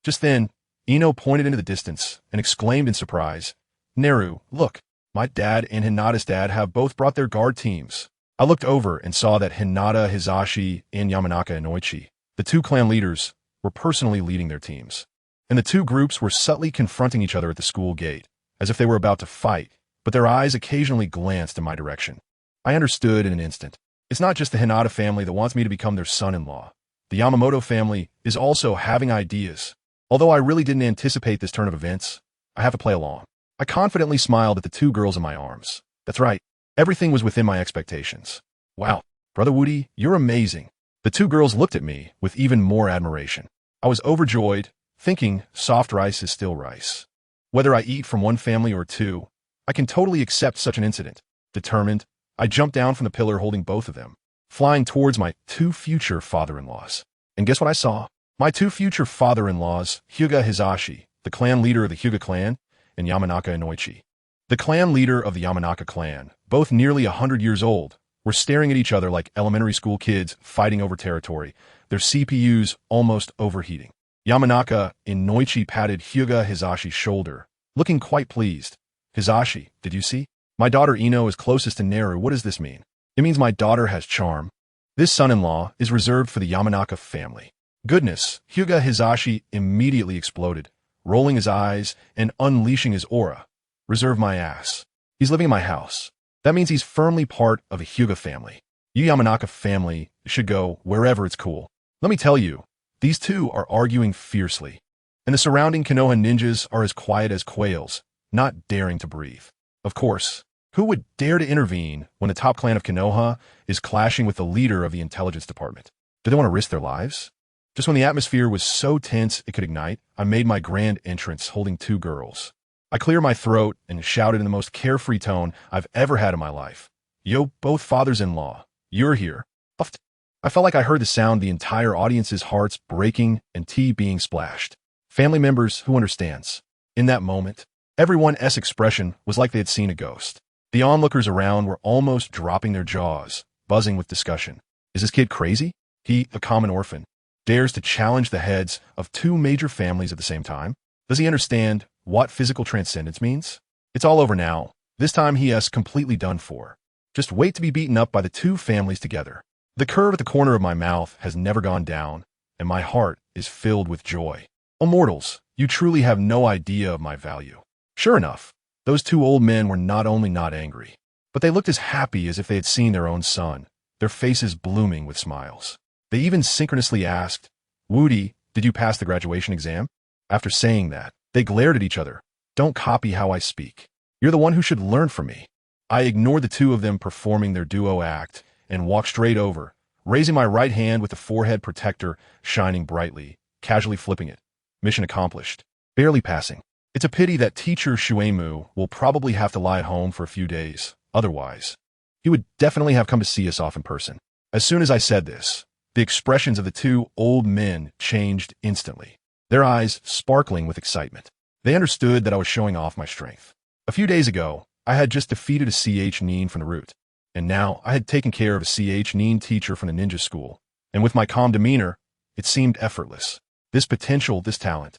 Just then, Ino pointed into the distance and exclaimed in surprise, "Neru, look, my dad and Hinata's dad have both brought their guard teams." I looked over and saw that Hinata, Hizashi, and Yamanaka Inoichi, the two clan leaders, were personally leading their teams. And the two groups were subtly confronting each other at the school gate, as if they were about to fight, but their eyes occasionally glanced in my direction. I understood in an instant. It's not just the Hinata family that wants me to become their son-in-law. The Yamamoto family is also having ideas. Although I really didn't anticipate this turn of events, I have to play along. I confidently smiled at the two girls in my arms. That's right. Everything was within my expectations. Wow, Brother Wudi, you're amazing. The two girls looked at me with even more admiration. I was overjoyed, thinking soft rice is still rice. Whether I eat from one family or two, I can totally accept such an incident. Determined, I jumped down from the pillar holding both of them, flying towards my two future father-in-laws. And guess what I saw? My two future father-in-laws, Hyuga Hizashi, the clan leader of the Hyuga clan, and Yamanaka Inoichi, the clan leader of the Yamanaka clan, both nearly 100 years old, were staring at each other like elementary school kids fighting over territory, their CPUs almost overheating. Yamanaka Inoichi patted Hyuga Hizashi's shoulder, looking quite pleased. "Hizashi, did you see? My daughter Ino is closest to Neru. What does this mean?" "It means my daughter has charm. This son-in-law is reserved for the Yamanaka family." Goodness, Hyuga Hizashi immediately exploded, rolling his eyes and unleashing his aura. "Reserve my ass. He's living in my house. That means he's firmly part of a Hyuga family. You Yamanaka family should go wherever it's cool." Let me tell you, these two are arguing fiercely, and the surrounding Konoha ninjas are as quiet as quails, not daring to breathe. Of course, who would dare to intervene when the top clan of Konoha is clashing with the leader of the intelligence department? Do they want to risk their lives? Just when the atmosphere was so tense it could ignite, I made my grand entrance holding two girls. I cleared my throat and shouted in the most carefree tone I've ever had in my life. "Yo, both fathers-in-law, you're here." Puffed. I felt like I heard the sound of the entire audience's hearts breaking and tea being splashed. Family members, who understands? In that moment, everyone's expression was like they had seen a ghost. The onlookers around were almost dropping their jaws, buzzing with discussion. Is this kid crazy? He, a common orphan, dares to challenge the heads of two major families at the same time? Does he understand what physical transcendence means? It's all over now. This time he is completely done for. Just wait to be beaten up by the two families together. The curve at the corner of my mouth has never gone down, and my heart is filled with joy. Oh, mortals, you truly have no idea of my value. Sure enough, those two old men were not only not angry, but they looked as happy as if they had seen their own son, their faces blooming with smiles. They even synchronously asked, "Wudi, did you pass the graduation exam?" After saying that, they glared at each other. "Don't copy how I speak. You're the one who should learn from me." I ignored the two of them performing their duo act and walked straight over, raising my right hand with the forehead protector shining brightly, casually flipping it. Mission accomplished. Barely passing. It's a pity that teacher Shuemu will probably have to lie at home for a few days. Otherwise, he would definitely have come to see us off in person. As soon as I said this, the expressions of the two old men changed instantly, their eyes sparkling with excitement. They understood that I was showing off my strength. A few days ago, I had just defeated a CH Nin from the root, and now I had taken care of a CH Nin teacher from the ninja school, and with my calm demeanor, it seemed effortless. This potential, this talent.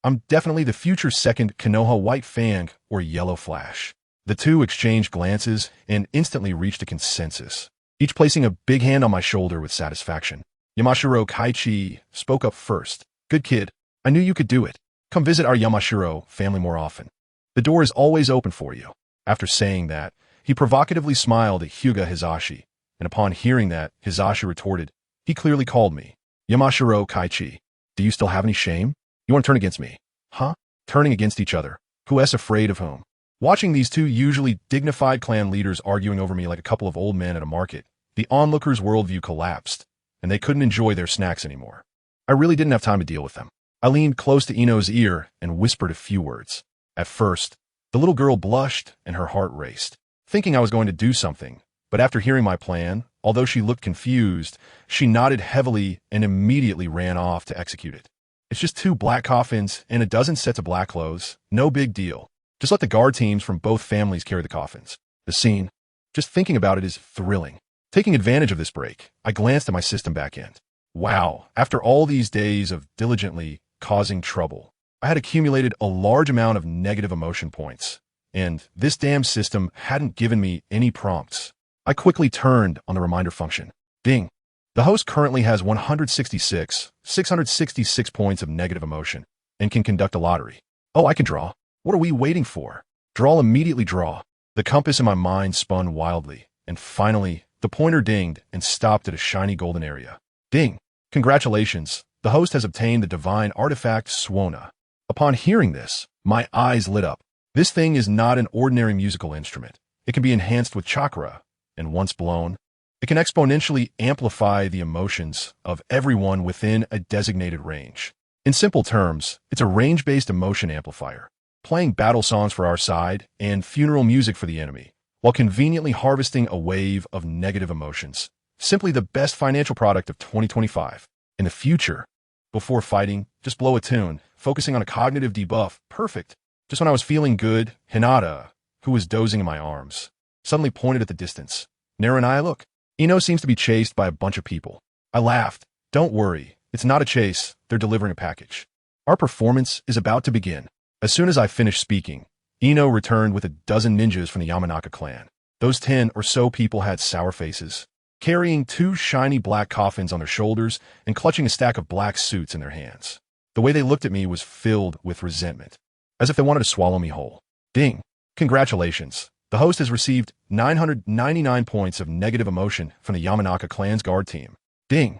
I'm definitely the future second Konoha White Fang or Yellow Flash. The two exchanged glances and instantly reached a consensus, each placing a big hand on my shoulder with satisfaction. Yamashiro Kaichi spoke up first. "Good kid, I knew you could do it. Come visit our Yamashiro family more often. The door is always open for you." After saying that, he provocatively smiled at Hyuga Hizashi, and upon hearing that, Hizashi retorted, "He clearly called me. Yamashiro Kaichi, do you still have any shame? You want to turn against me? Huh? Turning against each other. Who's afraid of whom?" Watching these two usually dignified clan leaders arguing over me like a couple of old men at a market, the onlookers' worldview collapsed, and they couldn't enjoy their snacks anymore. I really didn't have time to deal with them. I leaned close to Ino's ear and whispered a few words. At first, the little girl blushed and her heart raced, thinking I was going to do something, but after hearing my plan, although she looked confused, she nodded heavily and immediately ran off to execute it. It's just 2 black coffins and a dozen sets of black clothes. No big deal. Just let the guard teams from both families carry the coffins. The scene, just thinking about it, is thrilling. Taking advantage of this break, I glanced at my system backend. Wow, after all these days of diligently causing trouble. I had accumulated a large amount of negative emotion points, and this damn system hadn't given me any prompts. I quickly turned on the reminder function. Ding. The host currently has 666 points of negative emotion and can conduct a lottery. Oh, I can draw. What are we waiting for? Draw, immediately draw. The compass in my mind spun wildly, and finally, the pointer dinged and stopped at a shiny golden area. Ding. Congratulations. The host has obtained the divine artifact Swona. Upon hearing this, my eyes lit up. This thing is not an ordinary musical instrument. It can be enhanced with chakra, and once blown, it can exponentially amplify the emotions of everyone within a designated range. In simple terms, it's a range-based emotion amplifier, playing battle songs for our side and funeral music for the enemy, while conveniently harvesting a wave of negative emotions. Simply the best financial product of 2025. In the future, before fighting, just blow a tune, focusing on a cognitive debuff. Perfect. Just when I was feeling good, Hinata, who was dozing in my arms, suddenly pointed at the distance. Naru and I look. Ino seems to be chased by a bunch of people. I laughed. Don't worry, it's not a chase, they're delivering a package. Our performance is about to begin. As soon as I finished speaking, Ino returned with a dozen ninjas from the Yamanaka clan. Those 10 or so people had sour faces, carrying 2 shiny black coffins on their shoulders and clutching a stack of black suits in their hands. The way they looked at me was filled with resentment, as if they wanted to swallow me whole. Ding. Congratulations. The host has received 999 points of negative emotion from the Yamanaka clan's guard team. Ding.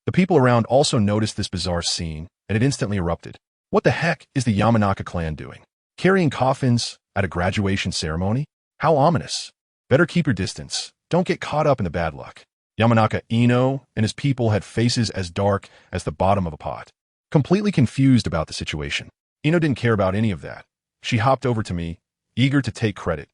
The people around also noticed this bizarre scene, and it instantly erupted. What the heck is the Yamanaka clan doing? Carrying coffins at a graduation ceremony? How ominous. Better keep your distance. Don't get caught up in the bad luck. Yamanaka Ino and his people had faces as dark as the bottom of a pot. Completely confused about the situation, Ino didn't care about any of that. She hopped over to me, eager to take credit.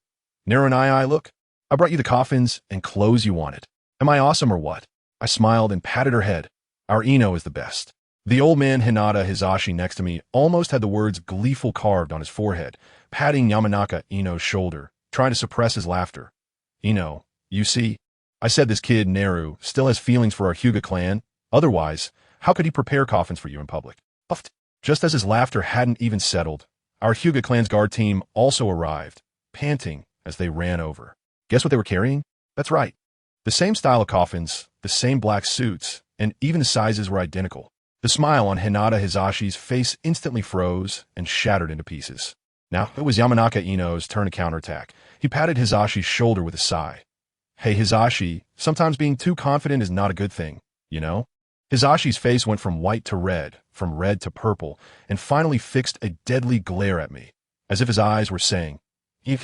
Naru and I look. I brought you the coffins and clothes you wanted. Am I awesome or what? I smiled and patted her head. Our Ino is the best. The old man Hinata Hizashi next to me almost had the words gleeful carved on his forehead, patting Yamanaka Ino's shoulder, trying to suppress his laughter. Ino, you see, I said this kid, Naru, still has feelings for our Hyuga clan. Otherwise, how could he prepare coffins for you in public? Puffed. Just as his laughter hadn't even settled, our Hyuga clan's guard team also arrived, panting as they ran over. Guess what they were carrying? That's right. The same style of coffins, the same black suits, and even the sizes were identical. The smile on Hinata Hizashi's face instantly froze and shattered into pieces. Now, it was Yamanaka Ino's turn to counterattack. He patted Hizashi's shoulder with a sigh. Hey Hizashi, sometimes being too confident is not a good thing, you know? Hizashi's face went from white to red, from red to purple, and finally fixed a deadly glare at me, as if his eyes were saying,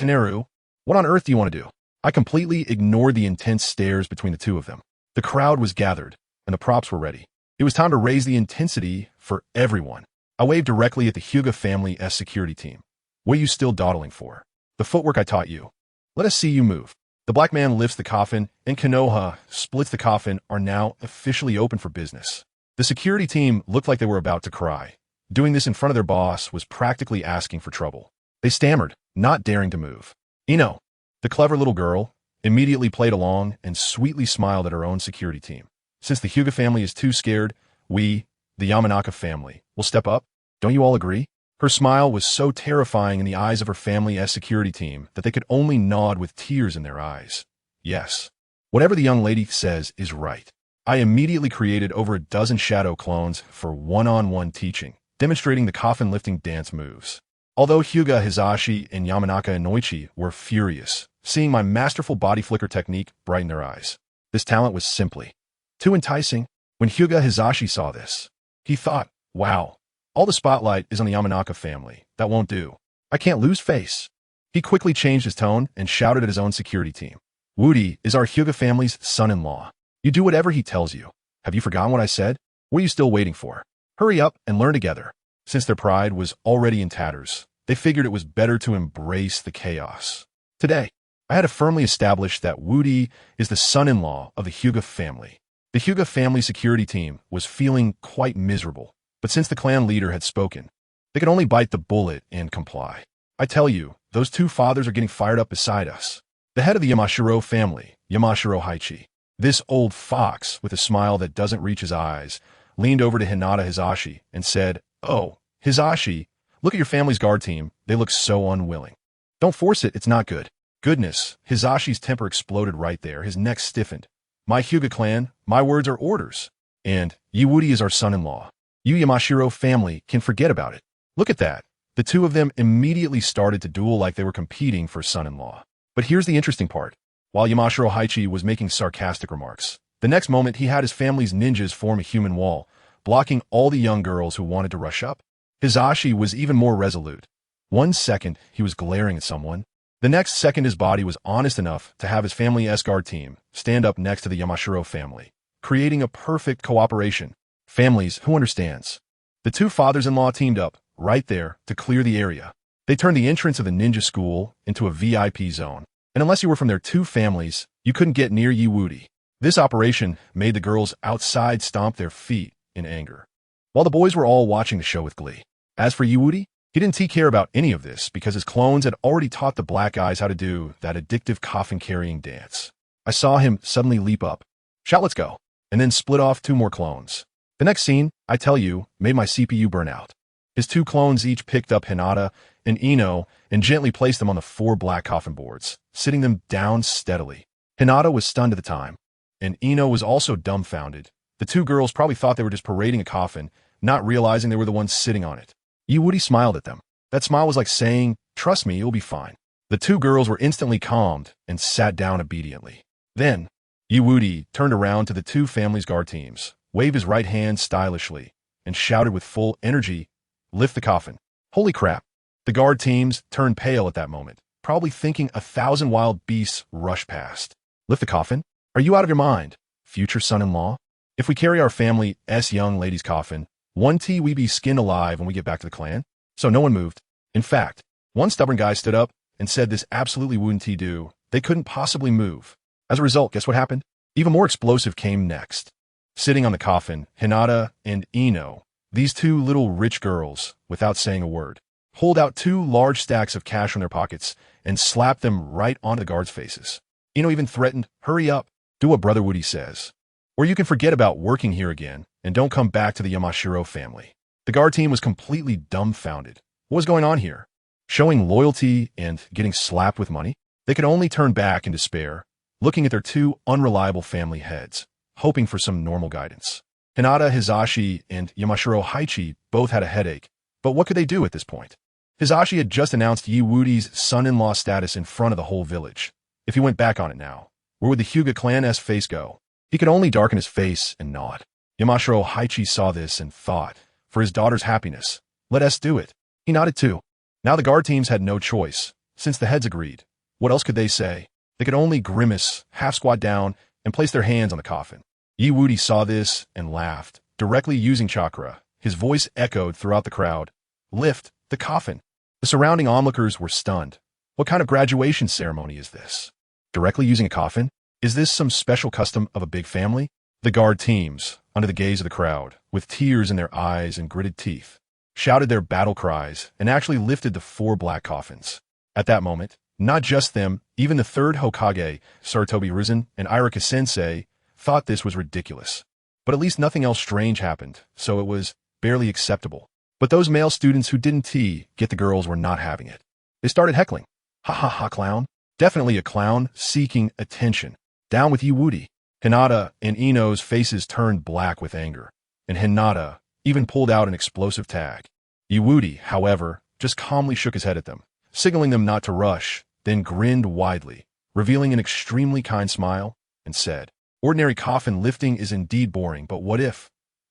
Naru, what on earth do you want to do? I completely ignored the intense stares between the two of them. The crowd was gathered, and the props were ready. It was time to raise the intensity for everyone. I waved directly at the Hyuga family's security team. What are you still dawdling for? The footwork I taught you. Let us see you move. The black man lifts the coffin, and Konoha splits the coffin are now officially open for business. The security team looked like they were about to cry. Doing this in front of their boss was practically asking for trouble. They stammered, not daring to move. Ino, the clever little girl, immediately played along and sweetly smiled at her own security team. Since the Hyuga family is too scared, we, the Yamanaka family, will step up. Don't you all agree? Her smile was so terrifying in the eyes of her family's security team that they could only nod with tears in their eyes. Yes. Whatever the young lady says is right. I immediately created over a dozen shadow clones for one-on-one teaching, demonstrating the coffin-lifting dance moves. Although Hyuga Hizashi and Yamanaka Inoichi were furious, seeing my masterful body flicker technique brighten their eyes. This talent was simply too enticing. When Hyuga Hizashi saw this, he thought, wow, all the spotlight is on the Yamanaka family. That won't do. I can't lose face. He quickly changed his tone and shouted at his own security team. Wudi is our Hyuga family's son-in-law. You do whatever he tells you. Have you forgotten what I said? What are you still waiting for? Hurry up and learn together. Since their pride was already in tatters, they figured it was better to embrace the chaos. Today, I had to firmly establish that Wudi is the son-in-law of the Hyuga family. The Hyuga family security team was feeling quite miserable, but since the clan leader had spoken, they could only bite the bullet and comply. I tell you, those two fathers are getting fired up beside us. The head of the Yamashiro family, Yamashiro Haichi, this old fox with a smile that doesn't reach his eyes, leaned over to Hinata Hizashi and said, Oh, Hizashi, look at your family's guard team. They look so unwilling. Don't force it, it's not good. Goodness, Hizashi's temper exploded right there. His neck stiffened. My Hyuga clan, my words are orders. And Yewudi is our son-in-law. You Yamashiro family can forget about it. Look at that. The two of them immediately started to duel like they were competing for son-in-law. But here's the interesting part. While Yamashiro Haichi was making sarcastic remarks, the next moment he had his family's ninjas form a human wall, blocking all the young girls who wanted to rush up. Hizashi was even more resolute. 1 second, he was glaring at someone. The next second, his body was honest enough to have his family's guard team stand up next to the Yamashiro family, creating a perfect cooperation. Families, who understands? The two fathers-in-law teamed up, right there, to clear the area. They turned the entrance of the ninja school into a VIP zone, and unless you were from their two families, you couldn't get near Yewudi. This operation made the girls outside stomp their feet in anger, while the boys were all watching the show with glee. As for Yewudi, he didn't care about any of this because his clones had already taught the black guys how to do that addictive coffin-carrying dance. I saw him suddenly leap up, shout let's go, and then split off 2 more clones. The next scene, I tell you, made my CPU burn out. His 2 clones each picked up Hinata and Ino and gently placed them on the 4 black coffin boards, sitting them down steadily. Hinata was stunned at the time, and Ino was also dumbfounded. The 2 girls probably thought they were just parading a coffin, not realizing they were the ones sitting on it. Yewudi smiled at them. That smile was like saying, trust me, you'll be fine. The 2 girls were instantly calmed and sat down obediently. Then, Yewudi turned around to the 2 families' guard teams, waved his right hand stylishly, and shouted with full energy, lift the coffin. Holy crap. The guard teams turned pale at that moment, probably thinking 1,000 wild beasts rushed past. Lift the coffin? Are you out of your mind, future son-in-law? If we carry our family's young lady's coffin, we be skinned alive when we get back to the clan? So no one moved. In fact, one stubborn guy stood up and said this absolutely wouldn't do. They couldn't possibly move. As a result, guess what happened? Even more explosive came next. Sitting on the coffin, Hinata and Ino, these 2 little rich girls, without saying a word, pulled out 2 large stacks of cash from their pockets and slapped them right onto the guards' faces. Ino even threatened, hurry up, do what Brother Wudi says, or you can forget about working here again and don't come back to the Yamashiro family. The guard team was completely dumbfounded. What was going on here? Showing loyalty and getting slapped with money? They could only turn back in despair, looking at their 2 unreliable family heads, hoping for some normal guidance. Hinata, Hizashi, and Yamashiro Haichi both had a headache, but what could they do at this point? Hizashi had just announced Yewudi's son-in-law status in front of the whole village. If he went back on it now, where would the Hyuga clan's face go? He could only darken his face and nod. Yamashiro Haichi saw this and thought, for his daughter's happiness, let us do it. He nodded too. Now the guard teams had no choice, since the heads agreed. What else could they say? They could only grimace, half squat down, and place their hands on the coffin. Yewudi saw this and laughed, directly using chakra. His voice echoed throughout the crowd. Lift the coffin. The surrounding onlookers were stunned. What kind of graduation ceremony is this? Directly using a coffin? Is this some special custom of a big family? The guard teams, under the gaze of the crowd, with tears in their eyes and gritted teeth, shouted their battle cries and actually lifted the 4 black coffins. At that moment, not just them, even the 3rd Hokage, Saratobi Risen, and Irika Sensei, thought this was ridiculous. But at least nothing else strange happened, so it was barely acceptable. But those male students who didn't get the girls were not having it. They started heckling. Ha ha ha, clown. Definitely a clown seeking attention. Down with Yewudi. Hinata and Ino's faces turned black with anger, and Hinata even pulled out an explosive tag. Yewudi, however, just calmly shook his head at them, signaling them not to rush, then grinned widely, revealing an extremely kind smile, and said, ordinary coffin lifting is indeed boring, but what if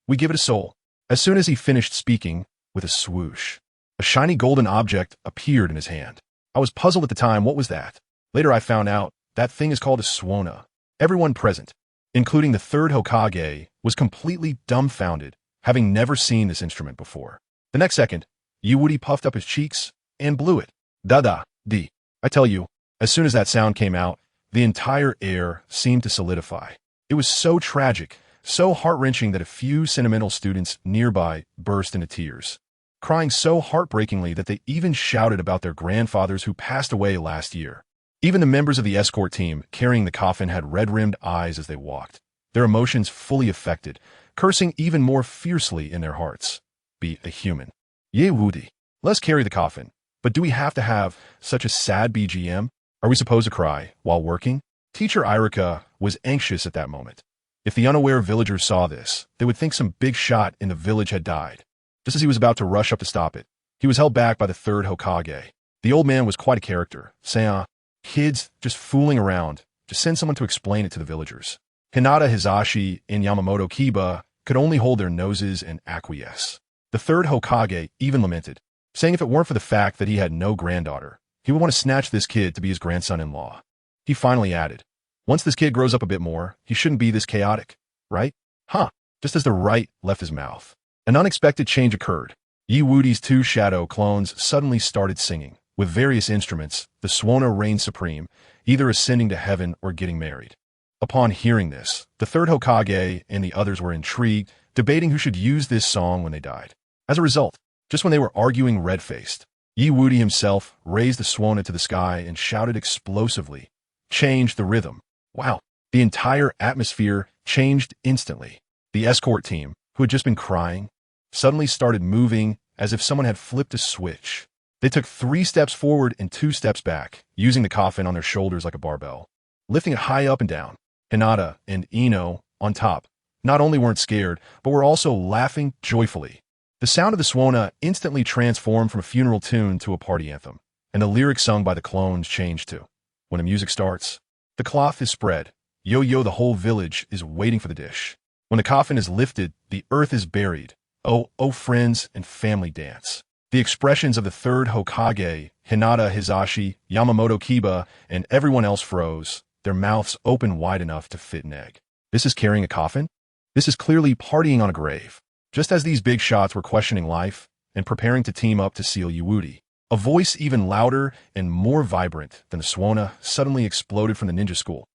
we give it a soul? As soon as he finished speaking, with a swoosh, a shiny golden object appeared in his hand. I was puzzled at the time, what was that? Later I found out, that thing is called a suona. Everyone present, including the 3rd Hokage, was completely dumbfounded, having never seen this instrument before. The next second, Yewudi puffed up his cheeks and blew it. Da-da-dee. I tell you, as soon as that sound came out, the entire air seemed to solidify. It was so tragic, so heart-wrenching that a few sentimental students nearby burst into tears, crying so heartbreakingly that they even shouted about their grandfathers who passed away last year. Even the members of the escort team carrying the coffin had red-rimmed eyes as they walked, their emotions fully affected, cursing even more fiercely in their hearts. be a human. Yay Woody. Let's carry the coffin. But do we have to have such a sad BGM? Are we supposed to cry while working? Teacher Irika was anxious at that moment. If the unaware villagers saw this, they would think some big shot in the village had died. Just as he was about to rush up to stop it, he was held back by the third Hokage. The old man was quite a character, saying, kids, just fooling around. Just send someone to explain it to the villagers. Hinata, Hizashi, and Yamamoto Kiba could only hold their noses and acquiesce. The third Hokage even lamented, saying if it weren't for the fact that he had no granddaughter, he would want to snatch this kid to be his grandson-in-law. He finally added, once this kid grows up a bit more, he shouldn't be this chaotic, right? Just as the right left his mouth. An unexpected change occurred. Yi Wudi's two shadow clones suddenly started singing. With various instruments, the Suona reigned supreme, either ascending to heaven or getting married. Upon hearing this, the third Hokage and the others were intrigued, debating who should use this song when they died. As a result, just when they were arguing red-faced, Yi Wudi himself raised the Suona to the sky and shouted explosively, "Change the rhythm." Wow, the entire atmosphere changed instantly. The escort team, who had just been crying, suddenly started moving as if someone had flipped a switch. They took 3 steps forward and 2 steps back, using the coffin on their shoulders like a barbell, lifting it high up and down. Hinata and Ino, on top, not only weren't scared, but were also laughing joyfully. The sound of the Suona instantly transformed from a funeral tune to a party anthem, and the lyrics sung by the clones changed too. When the music starts, the cloth is spread. Yo-yo, the whole village is waiting for the dish. When the coffin is lifted, the earth is buried. Oh, friends and family dance. The expressions of the third Hokage, Hinata, Hizashi, Yamamoto Kiba, and everyone else froze, their mouths open wide enough to fit an egg. This is carrying a coffin? This is clearly partying on a grave. Just as these big shots were questioning life and preparing to team up to seal Yi Wudi, a voice even louder and more vibrant than the Suona suddenly exploded from the ninja school.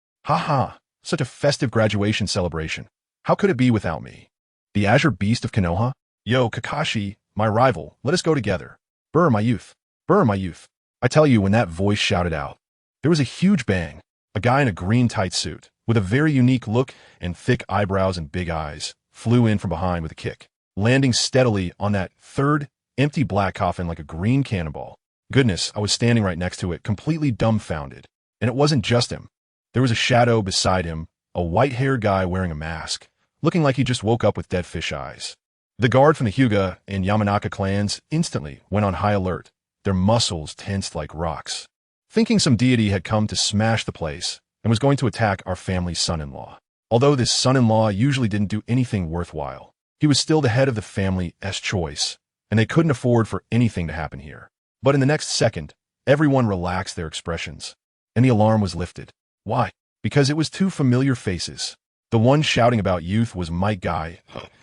Such a festive graduation celebration. How could it be without me? The Azure Beast of Konoha? Yo, Kakashi, my rival, let us go together. Burr, my youth. Burr, my youth. I tell you, when that voice shouted out, there was a huge bang. A guy in a green tight suit, with a very unique look and thick eyebrows and big eyes, flew in from behind with a kick, landing steadily on that third, empty black coffin like a green cannonball. Goodness, I was standing right next to it, completely dumbfounded. And it wasn't just him. There was a shadow beside him, a white-haired guy wearing a mask, looking like he just woke up with dead fish eyes. The guard from the Hyuga and Yamanaka clans instantly went on high alert, their muscles tensed like rocks, thinking some deity had come to smash the place and was going to attack our family's son-in-law. Although this son-in-law usually didn't do anything worthwhile, he was still the head of the family's choice, and they couldn't afford for anything to happen here. But in the next second, everyone relaxed their expressions, and the alarm was lifted. Why? Because it was 2 familiar faces. The one shouting about youth was Might Guy,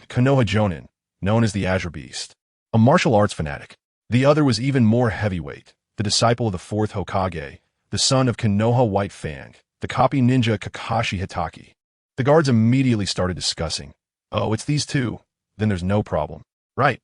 Konoha Jonin, known as the Azure Beast, a martial arts fanatic. The other was even more heavyweight, the disciple of the 4th Hokage, the son of Konoha White Fang, the copy ninja Kakashi Hitaki. The guards immediately started discussing. Oh, it's these 2. Then there's no problem. Right.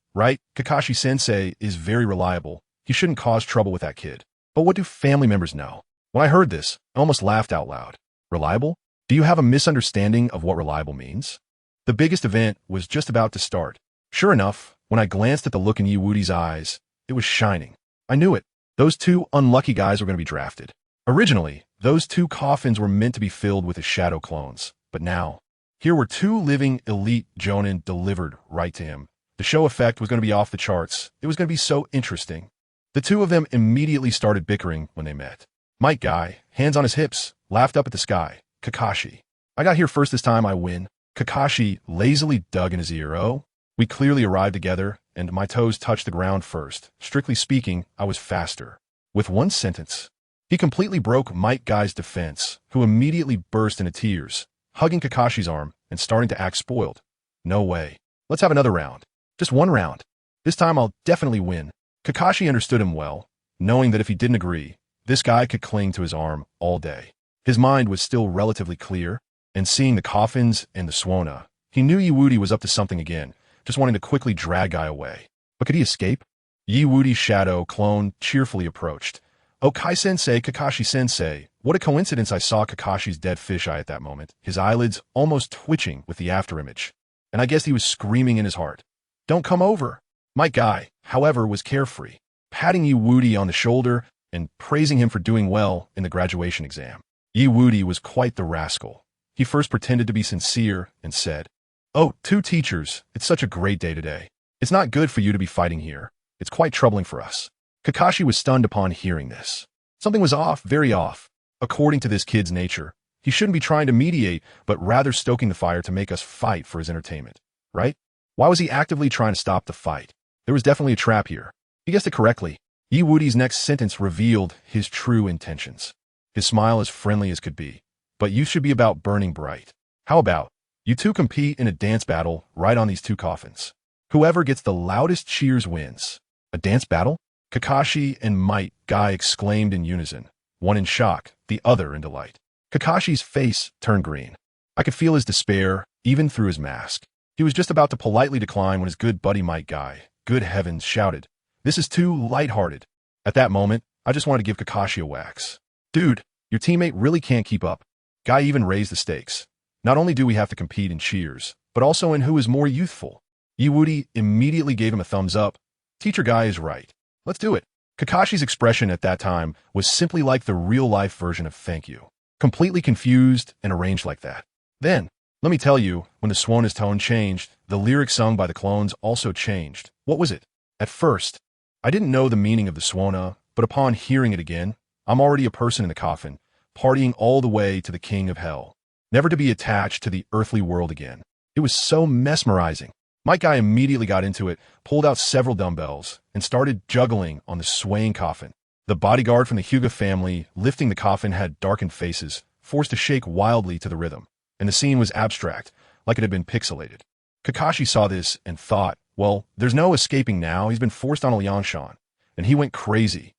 Kakashi-sensei is very reliable. He shouldn't cause trouble with that kid. But what do family members know? When I heard this, I almost laughed out loud. Reliable? Do you have a misunderstanding of what reliable means? The biggest event was just about to start. Sure enough, when I glanced at the look in Yi Wudi's eyes, it was shining. I knew it. Those 2 unlucky guys were going to be drafted. Originally, those 2 coffins were meant to be filled with his shadow clones. But now, here were 2 living elite Jonin delivered right to him. The show effect was going to be off the charts. It was going to be so interesting. The 2 of them immediately started bickering when they met. Might Guy, hands on his hips, laughed up at the sky. Kakashi. I got here first this time, I win. Kakashi lazily dug in his ear. Oh, we clearly arrived together, and my toes touched the ground first. Strictly speaking, I was faster. With one sentence, he completely broke Might Guy's defense, who immediately burst into tears, hugging Kakashi's arm and starting to act spoiled. No way. Let's have another round. Just one round. This time I'll definitely win. Kakashi understood him well, knowing that if he didn't agree, this guy could cling to his arm all day. His mind was still relatively clear, and seeing the coffins and the Suona, he knew Yi Wudi was up to something again, just wanting to quickly drag Guy away. But could he escape? Yi Wudi's shadow clone cheerfully approached. Oh, Kai-sensei, Kakashi-sensei. What a coincidence I saw Kakashi's dead fisheye at that moment, his eyelids almost twitching with the afterimage. And I guess he was screaming in his heart. Don't come over. My guy, however, was carefree, patting Yi on the shoulder and praising him for doing well in the graduation exam. Yi was quite the rascal. He first pretended to be sincere and said, "Oh, two teachers, it's such a great day today. It's not good for you to be fighting here. It's quite troubling for us." Kakashi was stunned upon hearing this. Something was off, very off. According to this kid's nature, he shouldn't be trying to mediate, but rather stoking the fire to make us fight for his entertainment, right? Why was he actively trying to stop the fight? There was definitely a trap here. He guessed it correctly. Yi next sentence revealed his true intentions. His smile as friendly as could be. "But you should be about burning bright. How about you two compete in a dance battle right on these two coffins? Whoever gets the loudest cheers wins." A dance battle? Kakashi and Might Guy exclaimed in unison, one in shock, the other in delight. Kakashi's face turned green. I could feel his despair, even through his mask. He was just about to politely decline when his good buddy Might Guy, good heavens, shouted, "This is too lighthearted." At that moment, I just wanted to give Kakashi a wax. "Dude, your teammate really can't keep up." Guy even raised the stakes. "Not only do we have to compete in cheers, but also in who is more youthful." Yi immediately gave him a thumbs up. "Teacher Guy is right. Let's do it." Kakashi's expression at that time was simply like the real-life version of "thank you." Completely confused and arranged like that. Then, let me tell you, when the Swona's tone changed, the lyric sung by the clones also changed. What was it? At first, I didn't know the meaning of the Swona, but upon hearing it again, I'm already a person in the coffin, partying all the way to the king of hell, never to be attached to the earthly world again. It was so mesmerizing. My guy immediately got into it, pulled out several dumbbells, and started juggling on the swaying coffin. The bodyguard from the Hyuga family lifting the coffin had darkened faces, forced to shake wildly to the rhythm, and the scene was abstract, like it had been pixelated. Kakashi saw this and thought, well, there's no escaping now, he's been forced on a Lianshan, and he went crazy.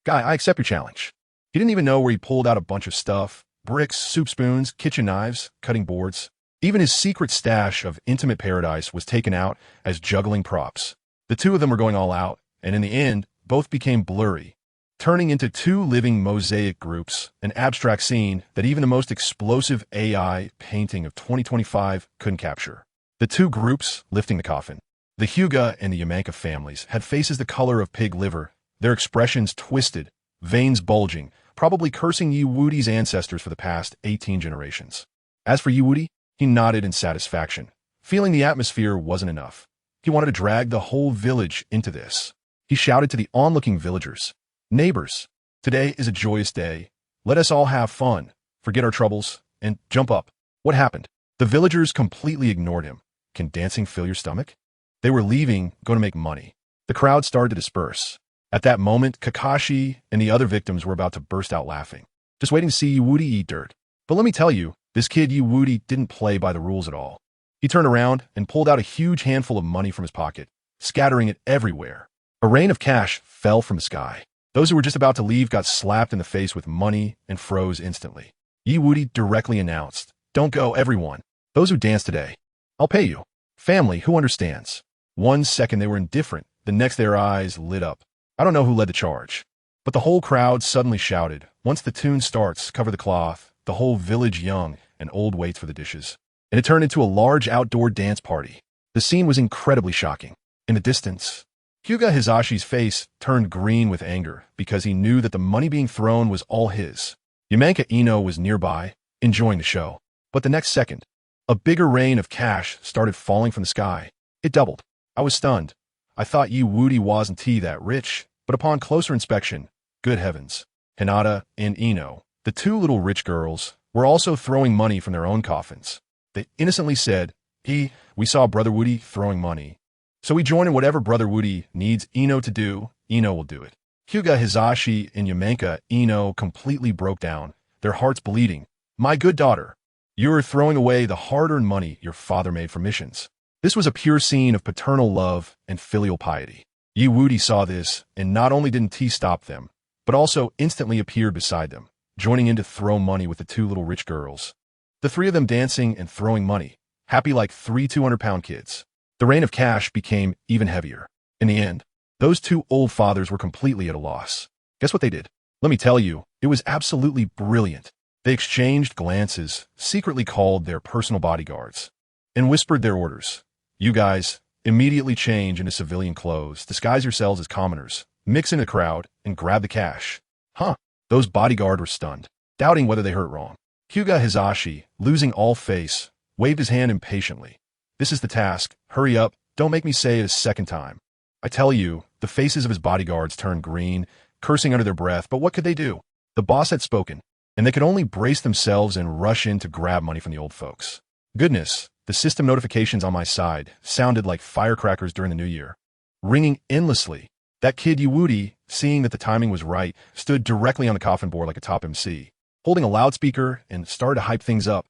Guy, I accept your challenge." He didn't even know where he pulled out a bunch of stuff, bricks, soup spoons, kitchen knives, cutting boards. Even his secret stash of intimate paradise was taken out as juggling props. The two of them were going all out, and in the end, both became blurry, turning into two living mosaic groups, an abstract scene that even the most explosive AI painting of 2025 couldn't capture. The two groups lifting the coffin. The Hyuga and the Yamanka families had faces the color of pig liver, their expressions twisted, veins bulging, probably cursing Yi ancestors for the past 18 generations. As for Yi, he nodded in satisfaction, feeling the atmosphere wasn't enough. He wanted to drag the whole village into this. He shouted to the onlooking villagers, "Neighbors, today is a joyous day. Let us all have fun, forget our troubles, and jump up." What happened? The villagers completely ignored him. Can dancing fill your stomach? They were leaving, going to make money. The crowd started to disperse. At that moment, Kakashi and the other victims were about to burst out laughing, just waiting to see Yi eat dirt. But let me tell you, this kid Yi didn't play by the rules at all. He turned around and pulled out a huge handful of money from his pocket, scattering it everywhere. A rain of cash fell from the sky. Those who were just about to leave got slapped in the face with money and froze instantly. Yi directly announced, "Don't go, everyone. Those who dance today, I'll pay you." Family, who understands? 1 second they were indifferent, the next their eyes lit up. I don't know who led the charge, but the whole crowd suddenly shouted, "Once the tune starts, cover the cloth." The whole village, young and old, waits for the dishes. And it turned into a large outdoor dance party. The scene was incredibly shocking. In the distance, Hyuga Hizashi's face turned green with anger because he knew that the money being thrown was all his. Yamanka Ino was nearby, enjoying the show. But the next second, a bigger rain of cash started falling from the sky. It doubled. I was stunned. I thought Yi wasn't that rich, but upon closer inspection, good heavens, Hinata and Ino, the two little rich girls, were also throwing money from their own coffins. They innocently said, "We saw Brother Woody throwing money. So we join in whatever Brother Woody needs Ino to do, Ino will do it." Hyuga Hizashi and Yamanka Ino completely broke down, their hearts bleeding. "My good daughter, you're throwing away the hard-earned money your father made for missions." This was a pure scene of paternal love and filial piety. Yi saw this, and not only didn't he stop them, but also instantly appeared beside them, joining in to throw money with the two little rich girls. The three of them dancing and throwing money, happy like three 200-pound kids. The rain of cash became even heavier. In the end, those two old fathers were completely at a loss. Guess what they did? Let me tell you, it was absolutely brilliant. They exchanged glances, secretly called their personal bodyguards, and whispered their orders. "You guys, Immediately change into civilian clothes, disguise yourselves as commoners, mix in the crowd, and grab the cash. Huh. Those bodyguards were stunned, doubting whether they heard wrong. Hyuga Hizashi, losing all face, waved his hand impatiently. This is the task. Hurry up. Don't make me say it a second time. I tell you, the faces of his bodyguards turned green, cursing under their breath, but what could they do? The boss had spoken, and they could only brace themselves and rush in to grab money from the old folks. Goodness, the system notifications on my side sounded like firecrackers during the new year, ringing endlessly. That kid Wudi, seeing that the timing was right, stood directly on the coffin board like a top MC, holding a loudspeaker and started to hype things up.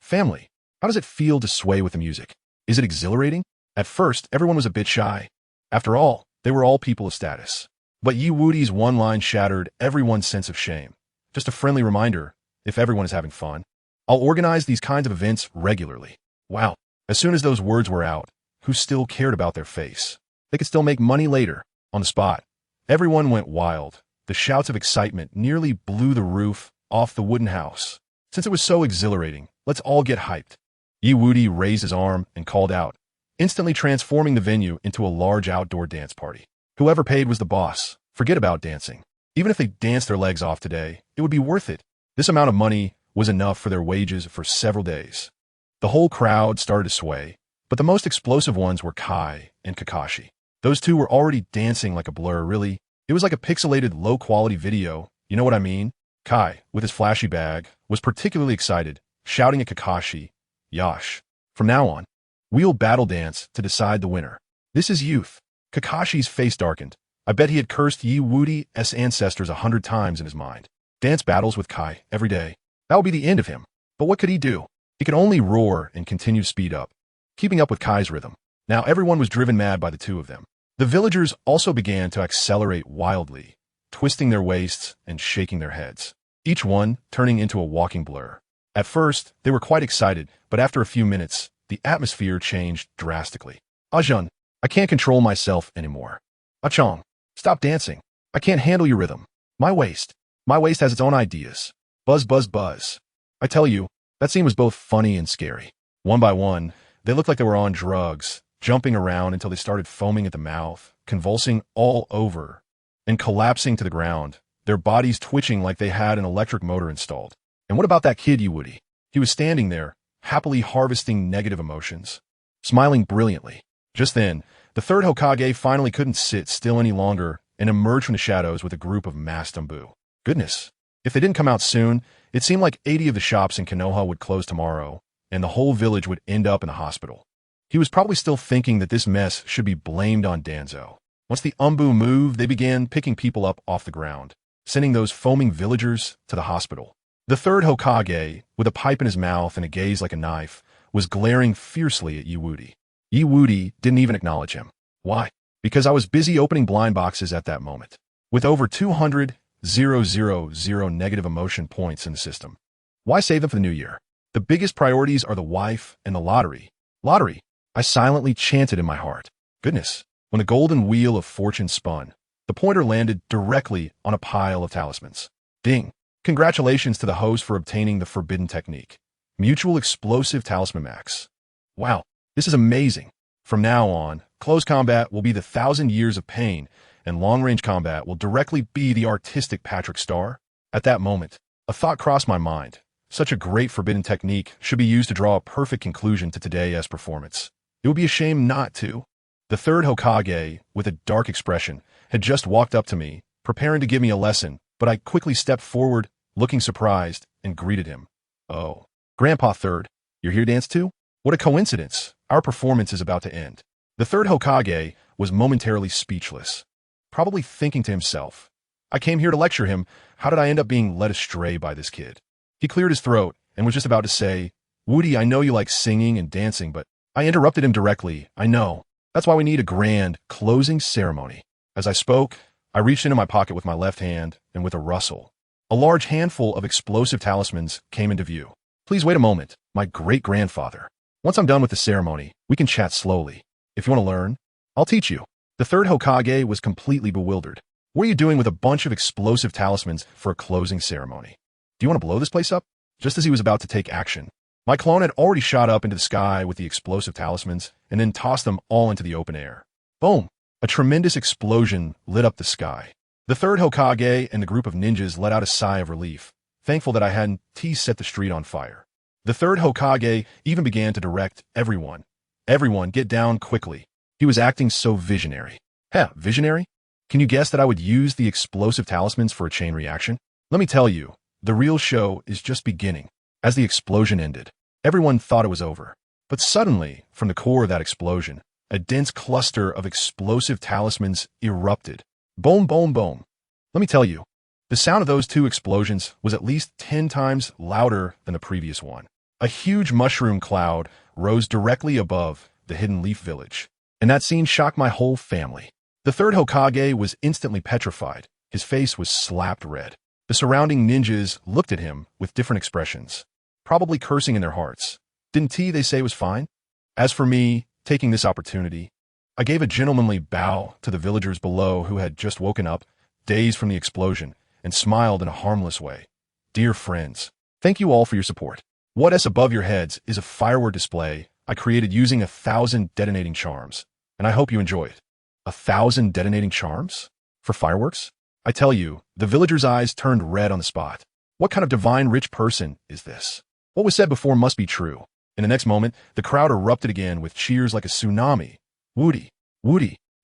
Family, how does it feel to sway with the music? Is it exhilarating? At first, everyone was a bit shy. After all, they were all people of status. But Wudi's one line shattered everyone's sense of shame. Just a friendly reminder, if everyone is having fun, I'll organize these kinds of events regularly. Wow. As soon as those words were out, who still cared about their face? They could still make money later. On the spot, everyone went wild. The shouts of excitement nearly blew the roof off the wooden house. Since it was so exhilarating, let's all get hyped. Wudi raised his arm and called out, instantly transforming the venue into a large outdoor dance party. Whoever paid was the boss. Forget about dancing. Even if they danced their legs off today, it would be worth it. This amount of money was enough for their wages for several days. The whole crowd started to sway, but the most explosive ones were Kai and Kakashi. Those two were already dancing like a blur, really. It was like a pixelated, low-quality video, you know what I mean? Kai, with his flashy bag, was particularly excited, shouting at Kakashi, Yash. From now on, we'll battle dance to decide the winner. This is youth. Kakashi's face darkened. I bet he had cursed Wudi's ancestors 100 times in his mind. Dance battles with Kai every day. That would be the end of him. But what could he do? He could only roar and continue to speed up, keeping up with Kai's rhythm. Now everyone was driven mad by the two of them. The villagers also began to accelerate wildly, twisting their waists and shaking their heads, each one turning into a walking blur. At first, they were quite excited, but after a few minutes, the atmosphere changed drastically. Ajun, I can't control myself anymore. Achong, stop dancing. I can't handle your rhythm. My waist has its own ideas. Buzz, buzz, buzz. I tell you, that scene was both funny and scary. One by one, they looked like they were on drugs, jumping around until they started foaming at the mouth, convulsing all over, and collapsing to the ground, their bodies twitching like they had an electric motor installed. And what about that kid, Wudi? He was standing there, happily harvesting negative emotions, smiling brilliantly. Just then, the third Hokage finally couldn't sit still any longer and emerged from the shadows with a group of masked Anbu. Goodness, if they didn't come out soon, it seemed like 80 of the shops in Konoha would close tomorrow, and the whole village would end up in a hospital. He was probably still thinking that this mess should be blamed on Danzo. Once the Anbu moved, they began picking people up off the ground, sending those foaming villagers to the hospital. The third Hokage, with a pipe in his mouth and a gaze like a knife, was glaring fiercely at Wudi. Wudi didn't even acknowledge him. Why? Because I was busy opening blind boxes at that moment. With over 200,000 negative emotion points in the system. Why save them for the new year? The biggest priorities are the wife and the lottery. Lottery, I silently chanted in my heart. Goodness, when the golden wheel of fortune spun, the pointer landed directly on a pile of talismans. Ding! Congratulations to the host for obtaining the forbidden technique. Mutual Explosive Talisman Max. Wow, this is amazing. From now on, close combat will be the 1,000 years of pain, and long-range combat will directly be the artistic Patrick Star. At that moment, a thought crossed my mind. Such a great forbidden technique should be used to draw a perfect conclusion to today's performance. It would be a shame not to. The third Hokage, with a dark expression, had just walked up to me, preparing to give me a lesson, but I quickly stepped forward, looking surprised, and greeted him. Oh, Grandpa Third, you're here to dance too? What a coincidence. Our performance is about to end. The third Hokage was momentarily speechless, probably thinking to himself, I came here to lecture him. How did I end up being led astray by this kid? He cleared his throat and was just about to say, Wudi, I know you like singing and dancing, but I interrupted him directly. I know. That's why we need a grand closing ceremony. As I spoke, I reached into my pocket with my left hand, and with a rustle, a large handful of explosive talismans came into view. Please wait a moment, my great-grandfather. Once I'm done with the ceremony, we can chat slowly. If you want to learn, I'll teach you. The third Hokage was completely bewildered. What are you doing with a bunch of explosive talismans for a closing ceremony? Do you want to blow this place up? Just as he was about to take action, My clone had already shot up into the sky with the explosive talismans and then tossed them all into the open air. Boom! A tremendous explosion lit up the sky. The third Hokage and the group of ninjas let out a sigh of relief, thankful that I hadn't set the street on fire. The third Hokage even began to direct everyone. Everyone, get down quickly. He was acting so visionary. Heh, visionary? Can you guess that I would use the explosive talismans for a chain reaction? Let me tell you, the real show is just beginning. As the explosion ended, everyone thought it was over. But suddenly, from the core of that explosion, a dense cluster of explosive talismans erupted. Boom, boom, boom. Let me tell you, the sound of those two explosions was at least 10 times louder than the previous one. A huge mushroom cloud rose directly above the Hidden Leaf Village, and that scene shocked my whole family. The third Hokage was instantly petrified. His face was slapped red. The surrounding ninjas looked at him with different expressions, probably cursing in their hearts. Didn't they say it was fine? As for me, taking this opportunity, I gave a gentlemanly bow to the villagers below who had just woken up, dazed from the explosion, and smiled in a harmless way. Dear friends, thank you all for your support. What's above your heads is a firework display I created using 1,000 detonating charms, and I hope you enjoy it. 1,000 detonating charms? For fireworks? I tell you, the villagers' eyes turned red on the spot. What kind of divine rich person is this? What was said before must be true. In the next moment, the crowd erupted again with cheers like a tsunami. Woody,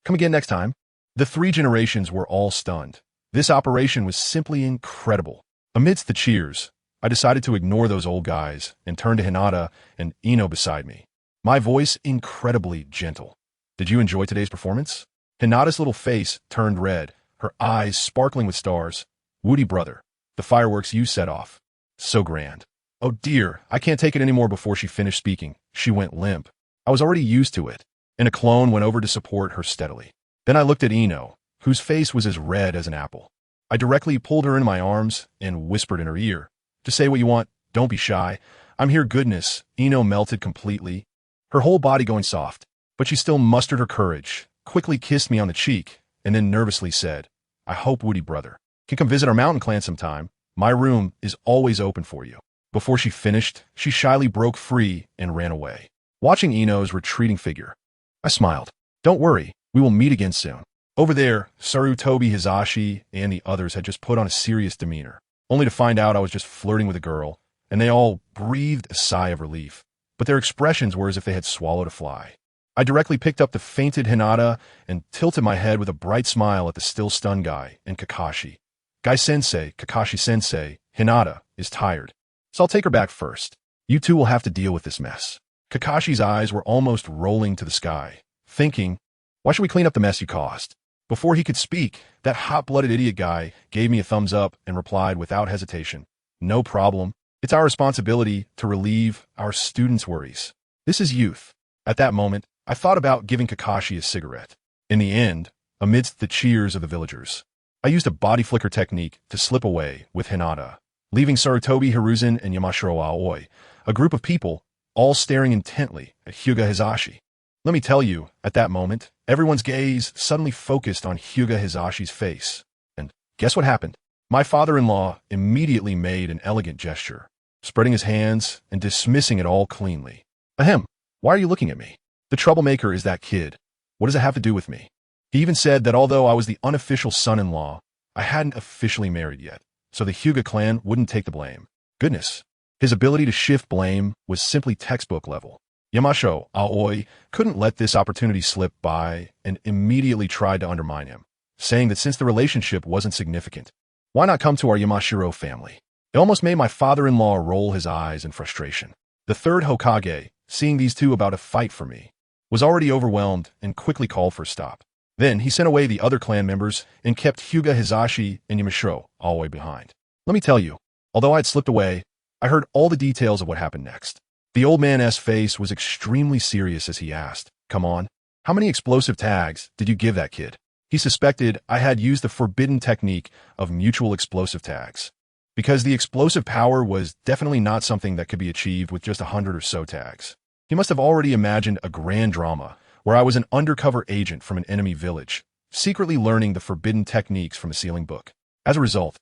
come again next time. The three generations were all stunned. This operation was simply incredible. Amidst the cheers, I decided to ignore those old guys and turn to Hinata and Ino beside me. My voice incredibly gentle. Did you enjoy today's performance? Hinata's little face turned red, her eyes sparkling with stars. Woody brother, the fireworks you set off. So grand. Oh dear, I can't take it anymore. Before she finished speaking, she went limp. I was already used to it, and a clone went over to support her steadily. Then I looked at Ino, whose face was as red as an apple. I directly pulled her into my arms and whispered in her ear, "Just say what you want, don't be shy. I'm here." Goodness, Ino melted completely, her whole body going soft, but she still mustered her courage, quickly kissed me on the cheek, and then nervously said, "I hope Woody brother can come visit our mountain clan sometime. My room is always open for you." Before she finished, she shyly broke free and ran away. Watching Ino's retreating figure, I smiled. Don't worry, we will meet again soon. Over there, Sarutobi Hizashi and the others had just put on a serious demeanor, only to find out I was just flirting with a girl, and they all breathed a sigh of relief, but their expressions were as if they had swallowed a fly. I directly picked up the fainted Hinata and tilted my head with a bright smile at the still stunned guy and Kakashi. Guy-sensei, Kakashi-sensei, Hinata is tired, so I'll take her back first. You two will have to deal with this mess. Kakashi's eyes were almost rolling to the sky, thinking, why should we clean up the mess you caused? Before he could speak, that hot-blooded idiot guy gave me a thumbs up and replied without hesitation, no problem. It's our responsibility to relieve our students' worries. This is youth. At that moment, I thought about giving Kakashi a cigarette. In the end, amidst the cheers of the villagers, I used a body flicker technique to slip away with Hinata, leaving Sarutobi Hiruzen and Yamashiro Aoi, a group of people, all staring intently at Hyuga Hizashi. Let me tell you, at that moment, everyone's gaze suddenly focused on Hyuga Hizashi's face. And guess what happened? My father-in-law immediately made an elegant gesture, spreading his hands and dismissing it all cleanly. Ahem, why are you looking at me? The troublemaker is that kid. What does it have to do with me? He even said that although I was the unofficial son-in-law, I hadn't officially married yet, so the Hyuga clan wouldn't take the blame. Goodness, his ability to shift blame was simply textbook level. Yamashiro Aoi couldn't let this opportunity slip by and immediately tried to undermine him, saying that since the relationship wasn't significant, why not come to our Yamashiro family? It almost made my father-in-law roll his eyes in frustration. The third Hokage, seeing these two about to fight for me, was already overwhelmed and quickly called for a stop. Then he sent away the other clan members and kept Hyuga Hizashi and Yamashiro Aoi behind. Let me tell you, although I had slipped away, I heard all the details of what happened next. The old man's face was extremely serious as he asked, "Come on, how many explosive tags did you give that kid?" He suspected I had used the forbidden technique of mutual explosive tags, because the explosive power was definitely not something that could be achieved with just 100 or so tags. He must have already imagined a grand drama where I was an undercover agent from an enemy village, secretly learning the forbidden techniques from a sealing book. As a result,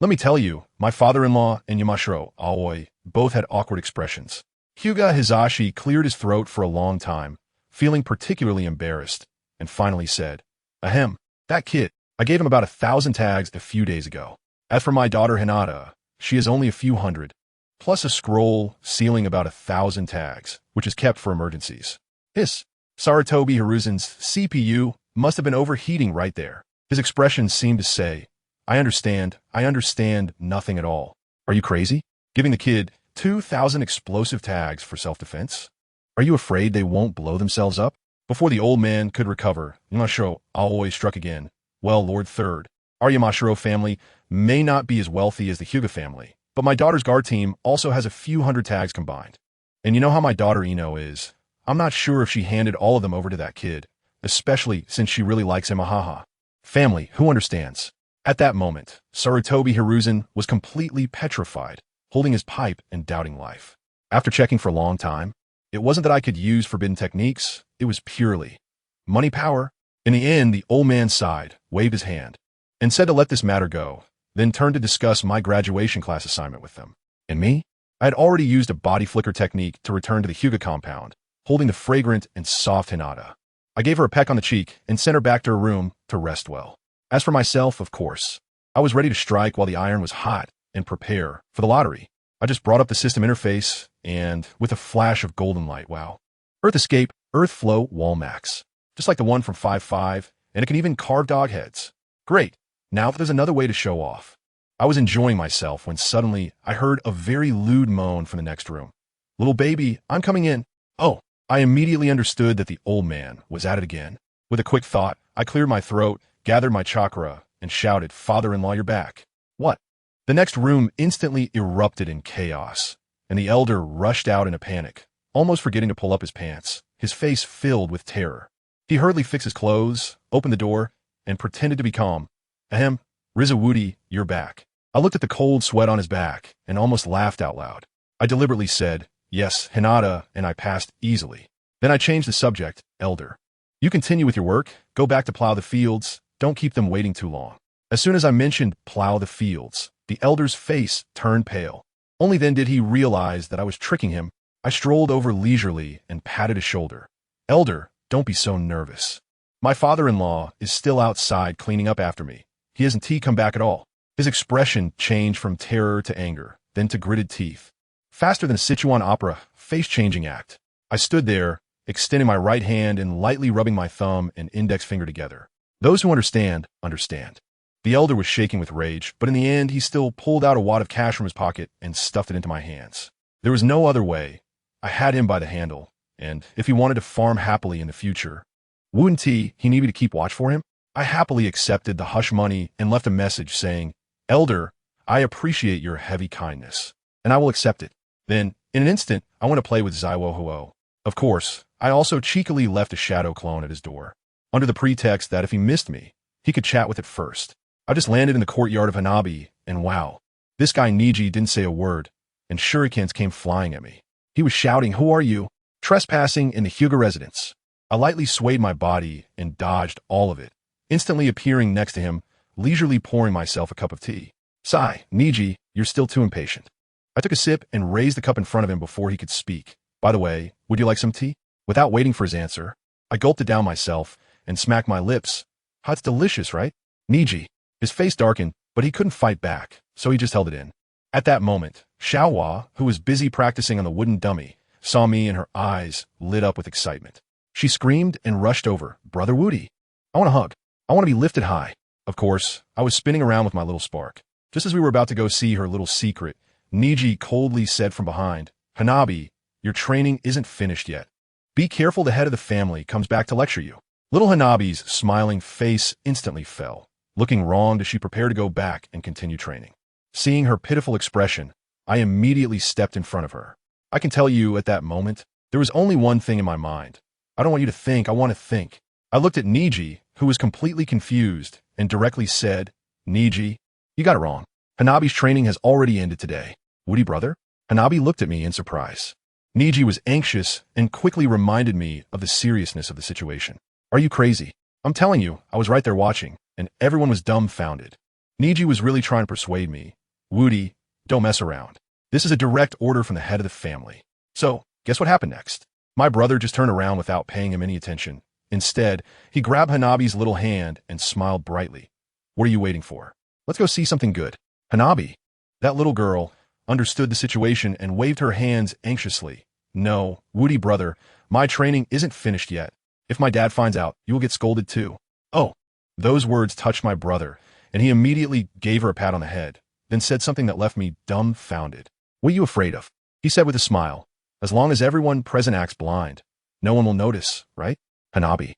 let me tell you, my father-in-law and Yamashiro Aoi both had awkward expressions. Hyuga Hizashi cleared his throat for a long time, feeling particularly embarrassed, and finally said, Ahem, that kid, I gave him about 1,000 tags a few days ago. As for my daughter Hinata, she has only a few hundred, plus a scroll sealing about 1,000 tags, which is kept for emergencies. Sarutobi Hiruzen's CPU must have been overheating right there. His expression seemed to say, I understand nothing at all. Are you crazy? Giving the kid 2,000 explosive tags for self-defense? Are you afraid they won't blow themselves up? Before the old man could recover, Yamashiro always struck again. Well, Lord Third, our Yamashiro family may not be as wealthy as the Hyuga family, but my daughter's guard team also has a few hundred tags combined. And you know how my daughter Ino is. I'm not sure if she handed all of them over to that kid, especially since she really likes him. Ahaha. Family, who understands? At that moment, Sarutobi Hiruzen was completely petrified, holding his pipe and doubting life. After checking for a long time, it wasn't that I could use forbidden techniques, it was purely money power. In the end, the old man sighed, waved his hand, and said to let this matter go, then turned to discuss my graduation class assignment with them. And me? I had already used a body flicker technique to return to the Hyuga compound, holding the fragrant and soft Hinata. I gave her a peck on the cheek and sent her back to her room to rest well. As for myself, of course, I was ready to strike while the iron was hot and prepare for the lottery. I just brought up the system interface and, with a flash of golden light, wow. Earth Escape, Earth Flow, Wall Max. Just like the one from 5.5, and it can even carve dog heads. Great. Now there's another way to show off. I was enjoying myself when suddenly I heard a very lewd moan from the next room. Little baby, I'm coming in. Oh, I immediately understood that the old man was at it again. With a quick thought, I cleared my throat, gathered my chakra, and shouted, Father-in-law, you're back. What? The next room instantly erupted in chaos, and the elder rushed out in a panic, almost forgetting to pull up his pants, his face filled with terror. He hurriedly fixed his clothes, opened the door, and pretended to be calm. Ahem, Rizawudi, you're back. I looked at the cold sweat on his back and almost laughed out loud. I deliberately said, yes, Hinata, and I passed easily. Then I changed the subject, Elder. You continue with your work, go back to plow the fields, don't keep them waiting too long. As soon as I mentioned plow the fields, the elder's face turned pale. Only then did he realize that I was tricking him. I strolled over leisurely and patted his shoulder. Elder, don't be so nervous. My father-in-law is still outside cleaning up after me. He hasn't come back at all. His expression changed from terror to anger, then to gritted teeth. Faster than a Sichuan opera, face-changing act. I stood there, extending my right hand and lightly rubbing my thumb and index finger together. Those who understand, understand. The elder was shaking with rage, but in the end he still pulled out a wad of cash from his pocket and stuffed it into my hands. There was no other way. I had him by the handle, and if he wanted to farm happily in the future, wouldn't he needed to keep watch for him? I happily accepted the hush money and left a message saying, Elder, I appreciate your heavy kindness, and I will accept it. Then, in an instant, I went to play with Zaiwo Huo. Of course, I also cheekily left a shadow clone at his door, under the pretext that if he missed me, he could chat with it first. I just landed in the courtyard of Hanabi, and wow, this guy Neji didn't say a word, and shurikens came flying at me. He was shouting, who are you? Trespassing in the Hyuga residence. I lightly swayed my body and dodged all of it, instantly appearing next to him, leisurely pouring myself a cup of tea. Sigh, Neji, you're still too impatient. I took a sip and raised the cup in front of him before he could speak. By the way, would you like some tea? Without waiting for his answer, I gulped it down myself and smacked my lips. Oh, it's delicious, right? Neji. His face darkened, but he couldn't fight back, so he just held it in. At that moment, Xiaohua, who was busy practicing on the wooden dummy, saw me and her eyes lit up with excitement. She screamed and rushed over. Brother Wudi, I want a hug. I want to be lifted high. Of course, I was spinning around with my little spark. Just as we were about to go see her little secret, Neji coldly said from behind, Hanabi, your training isn't finished yet. Be careful the head of the family comes back to lecture you. Little Hanabi's smiling face instantly fell. Looking wronged as she prepared to go back and continue training. Seeing her pitiful expression, I immediately stepped in front of her. I can tell you at that moment, there was only one thing in my mind. I don't want you to think, I want to think. I looked at Neji, who was completely confused, and directly said, Neji, you got it wrong. Hanabi's training has already ended today. Woody brother? Hanabi looked at me in surprise. Neji was anxious and quickly reminded me of the seriousness of the situation. Are you crazy? I'm telling you, I was right there watching, and everyone was dumbfounded. Neji was really trying to persuade me. Woody, don't mess around. This is a direct order from the head of the family. So, guess what happened next? My brother just turned around without paying him any attention. Instead, he grabbed Hanabi's little hand and smiled brightly. What are you waiting for? Let's go see something good. Hanabi, that little girl, understood the situation and waved her hands anxiously. No, Woody brother, my training isn't finished yet. If my dad finds out, you will get scolded too. Oh, those words touched my brother, and he immediately gave her a pat on the head, then said something that left me dumbfounded. What are you afraid of? He said with a smile. As long as everyone present acts blind, no one will notice, right? Hanabi.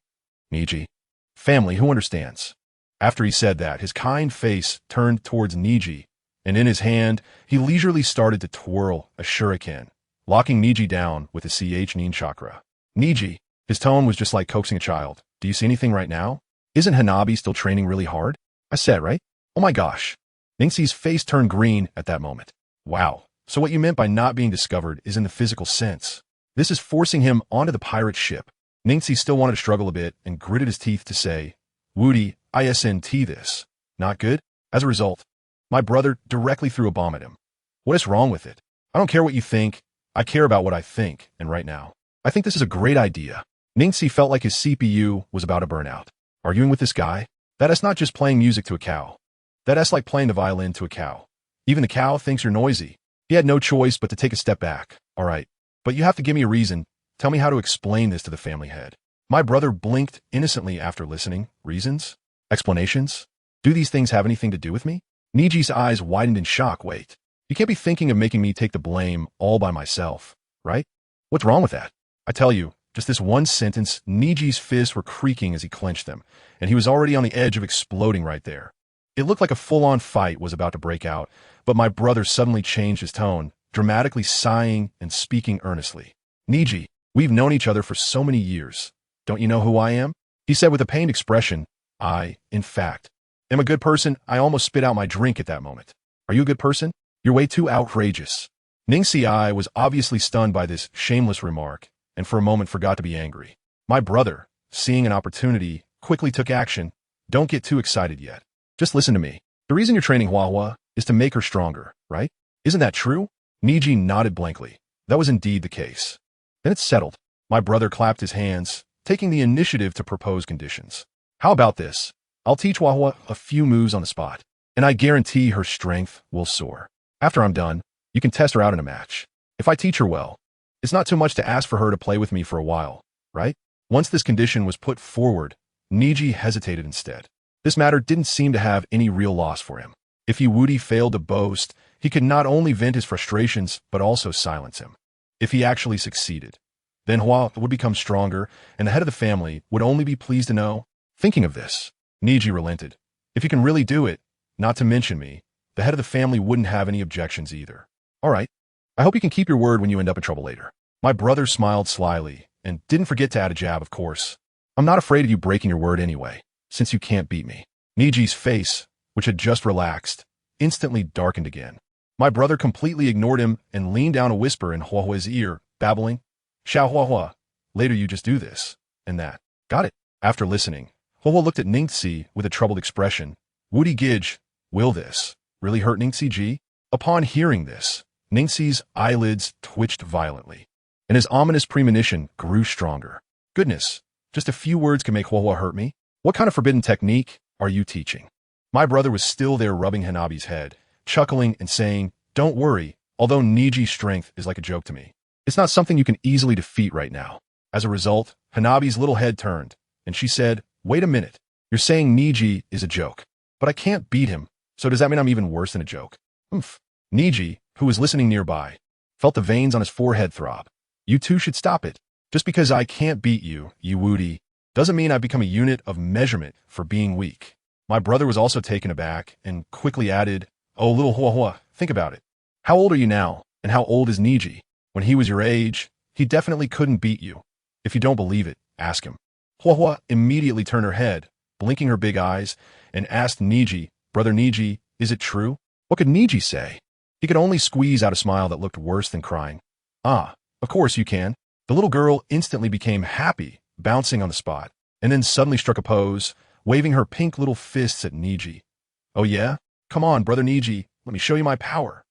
Neji. Family, who understands? After he said that, his kind face turned towards Neji, and in his hand, he leisurely started to twirl a shuriken, locking Neji down with a nin chakra. Neji, his tone was just like coaxing a child. Do you see anything right now? Isn't Hanabi still training really hard? I said, right? Oh my gosh. Ningxi's face turned green at that moment. Wow. So what you meant by not being discovered is in the physical sense. This is forcing him onto the pirate ship. Ningxi still wanted to struggle a bit and gritted his teeth to say, Woody, ISNT this. Not good? As a result, my brother directly threw a bomb at him. What is wrong with it? I don't care what you think. I care about what I think, and right now, I think this is a great idea. Ningxi felt like his CPU was about to burn out. Arguing with this guy? That is not just playing music to a cow. That is like playing the violin to a cow. Even the cow thinks you're noisy. He had no choice but to take a step back. All right, but you have to give me a reason. Tell me how to explain this to the family head. My brother blinked innocently after listening. Reasons? Explanations? Do these things have anything to do with me? Niji's eyes widened in shock. Wait, you can't be thinking of making me take the blame all by myself, right? What's wrong with that? I tell you, just this one sentence, Niji's fists were creaking as he clenched them, and he was already on the edge of exploding right there. It looked like a full-on fight was about to break out, but my brother suddenly changed his tone, dramatically sighing and speaking earnestly. Neji, we've known each other for so many years. Don't you know who I am? He said with a pained expression. I, in fact, am a good person. I almost spit out my drink at that moment. Are you a good person? You're way too outrageous. Ningxi I was obviously stunned by this shameless remark, and for a moment forgot to be angry. My brother, seeing an opportunity, quickly took action. Don't get too excited yet. Just listen to me. The reason you're training Hua is to make her stronger, right? Isn't that true? Neji nodded blankly. That was indeed the case. Then it's settled. My brother clapped his hands, taking the initiative to propose conditions. How about this? I'll teach Hua a few moves on the spot, and I guarantee her strength will soar. After I'm done, you can test her out in a match. If I teach her well, it's not too much to ask for her to play with me for a while, right? Once this condition was put forward, Neji hesitated instead. This matter didn't seem to have any real loss for him. If Woody failed to boast, he could not only vent his frustrations, but also silence him. If he actually succeeded, then Hua would become stronger, and the head of the family would only be pleased to know. Thinking of this, Neji relented. If you can really do it, not to mention me, the head of the family wouldn't have any objections either. All right. I hope you can keep your word when you end up in trouble later. My brother smiled slyly, and didn't forget to add a jab, of course. I'm not afraid of you breaking your word anyway, since you can't beat me. Niji's face, which had just relaxed, instantly darkened again. My brother completely ignored him and leaned down a whisper in Hua's ear, babbling, Xiao Hua, later you just do this, and that. Got it. After listening, Hua looked at Ningxi with a troubled expression. WudiGets, will this really hurt Ningxi Ji? Upon hearing this, Ningxi's eyelids twitched violently, and his ominous premonition grew stronger. Goodness, just a few words can make Hua hurt me? What kind of forbidden technique are you teaching? My brother was still there rubbing Hanabi's head, chuckling and saying, don't worry, although Niji's strength is like a joke to me. It's not something you can easily defeat right now. As a result, Hanabi's little head turned, and she said, wait a minute, you're saying Neji is a joke, but I can't beat him, so does that mean I'm even worse than a joke? Oomph. Neji, who was listening nearby, felt the veins on his forehead throb. You two should stop it. Just because I can't beat you, Woody, doesn't mean I've become a unit of measurement for being weak. My brother was also taken aback and quickly added, oh, little Hua, think about it. How old are you now, and how old is Neji? When he was your age, he definitely couldn't beat you. If you don't believe it, ask him. Hua immediately turned her head, blinking her big eyes, and asked Neji, Brother Neji, is it true? What could Neji say? He could only squeeze out a smile that looked worse than crying. Ah, of course you can. The little girl instantly became happy, bouncing on the spot, and then suddenly struck a pose, waving her pink little fists at Neji. Oh yeah? Come on, Brother Neji, let me show you my power.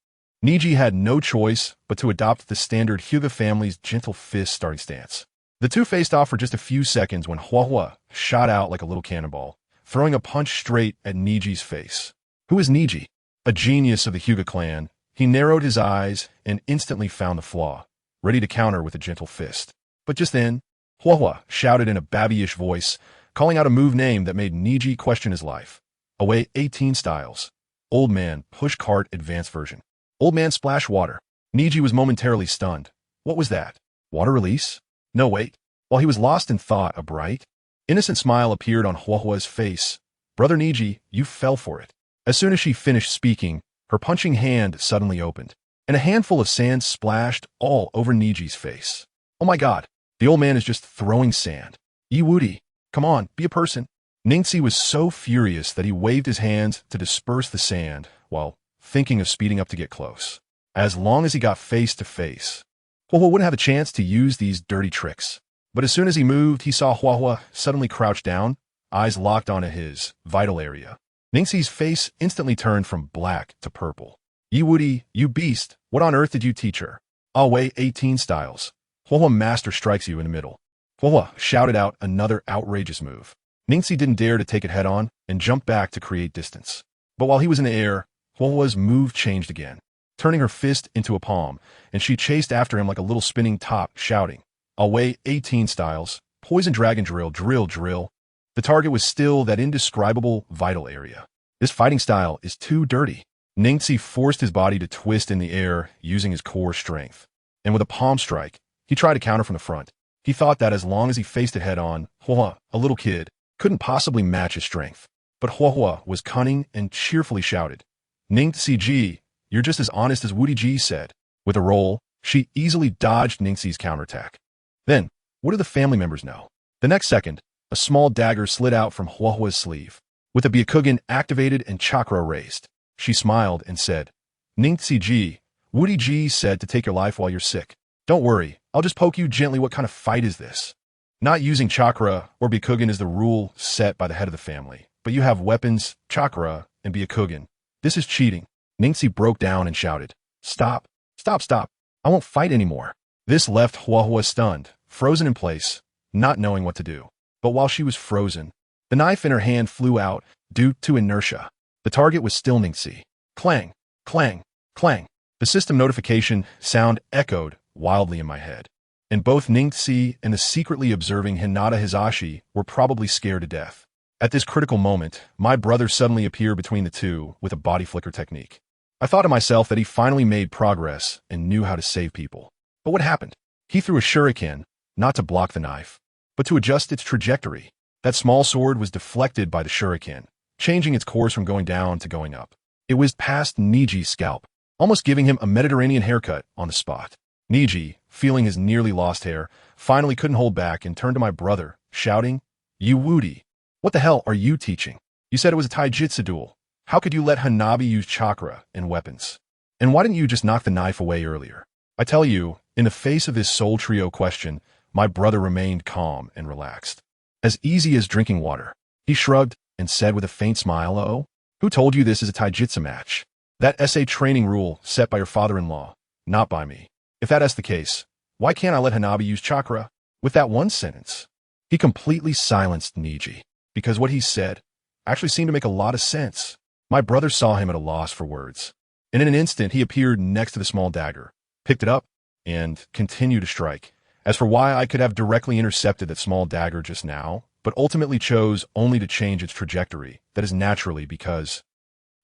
Neji had no choice but to adopt the standard Hyuga family's gentle fist starting stance. The two faced off for just a few seconds when Hua shot out like a little cannonball, throwing a punch straight at Neji's face. Who is Neji? A genius of the Hyuga clan, he narrowed his eyes and instantly found the flaw, ready to counter with a gentle fist. But just then, Hua shouted in a babyish voice, calling out a move name that made Neji question his life. Away 18 styles. Old man, push cart, advanced version. Old man splash water. Neji was momentarily stunned. What was that? Water release? No, wait. While he was lost in thought, a bright, innocent smile appeared on Huahua's face. Brother Neji, you fell for it. As soon as she finished speaking, her punching hand suddenly opened, and a handful of sand splashed all over Neji's face. Oh my god, the old man is just throwing sand. Wudi, come on, be a person. Ningxi was so furious that he waved his hands to disperse the sand, while thinking of speeding up to get close. As long as he got face to face, Hua wouldn't have a chance to use these dirty tricks. But as soon as he moved, he saw Hua suddenly crouch down, eyes locked onto his vital area. Ningxi's face instantly turned from black to purple. Wudi, you beast, what on earth did you teach her? I'll weigh 18 styles. Hua master strikes you in the middle. Hua shouted out another outrageous move. Ningxi didn't dare to take it head on and jumped back to create distance. But while he was in the air, Hua's move changed again, turning her fist into a palm, and she chased after him like a little spinning top, shouting, I'll weigh 18 styles, poison dragon drill, drill, drill. The target was still that indescribable vital area. This fighting style is too dirty. Ningxi forced his body to twist in the air using his core strength. And with a palm strike, he tried to counter from the front. He thought that as long as he faced it head on, Hua, a little kid, couldn't possibly match his strength. But Hua was cunning and cheerfully shouted, Ningxi, you're just as honest as WudiGets said. With a roll, she easily dodged Ningxi's counterattack. Then, what do the family members know? The next second, a small dagger slid out from Hua's sleeve. With the Byakugan activated and chakra raised, she smiled and said, Ningxi, WudiGets said to take your life while you're sick. Don't worry, I'll just poke you gently. What kind of fight is this? Not using chakra or Byakugan is the rule set by the head of the family, but you have weapons, chakra, and Byakugan. This is cheating. Ningxi broke down and shouted, Stop, stop, stop. I won't fight anymore. This left Hua stunned, frozen in place, not knowing what to do. But while she was frozen, the knife in her hand flew out due to inertia. The target was still Ningxi. Clang, clang, clang. The system notification sound echoed wildly in my head. And both Ningxi and the secretly observing Hinata Hisashi were probably scared to death. At this critical moment, my brother suddenly appeared between the two with a body flicker technique. I thought to myself that he finally made progress and knew how to save people. But what happened? He threw a shuriken, not to block the knife, but to adjust its trajectory. That small sword was deflected by the shuriken, changing its course from going down to going up. It whizzed past Neji's scalp, almost giving him a Mediterranean haircut on the spot. Neji, feeling his nearly lost hair, finally couldn't hold back and turned to my brother, shouting, Wudi, what the hell are you teaching? You said it was a taijutsu duel. How could you let Hanabi use chakra and weapons? And why didn't you just knock the knife away earlier? I tell you, in the face of this soul trio question, my brother remained calm and relaxed. As easy as drinking water. He shrugged and said with a faint smile, Oh, who told you this is a taijutsu match? That SA training rule set by your father-in-law, not by me. If that is the case, why can't I let Hanabi use chakra? With that one sentence, he completely silenced Neji, because what he said actually seemed to make a lot of sense. My brother saw him at a loss for words, and in an instant he appeared next to the small dagger, picked it up, and continued to strike. As for why I could have directly intercepted that small dagger just now, but ultimately chose only to change its trajectory, that is naturally because,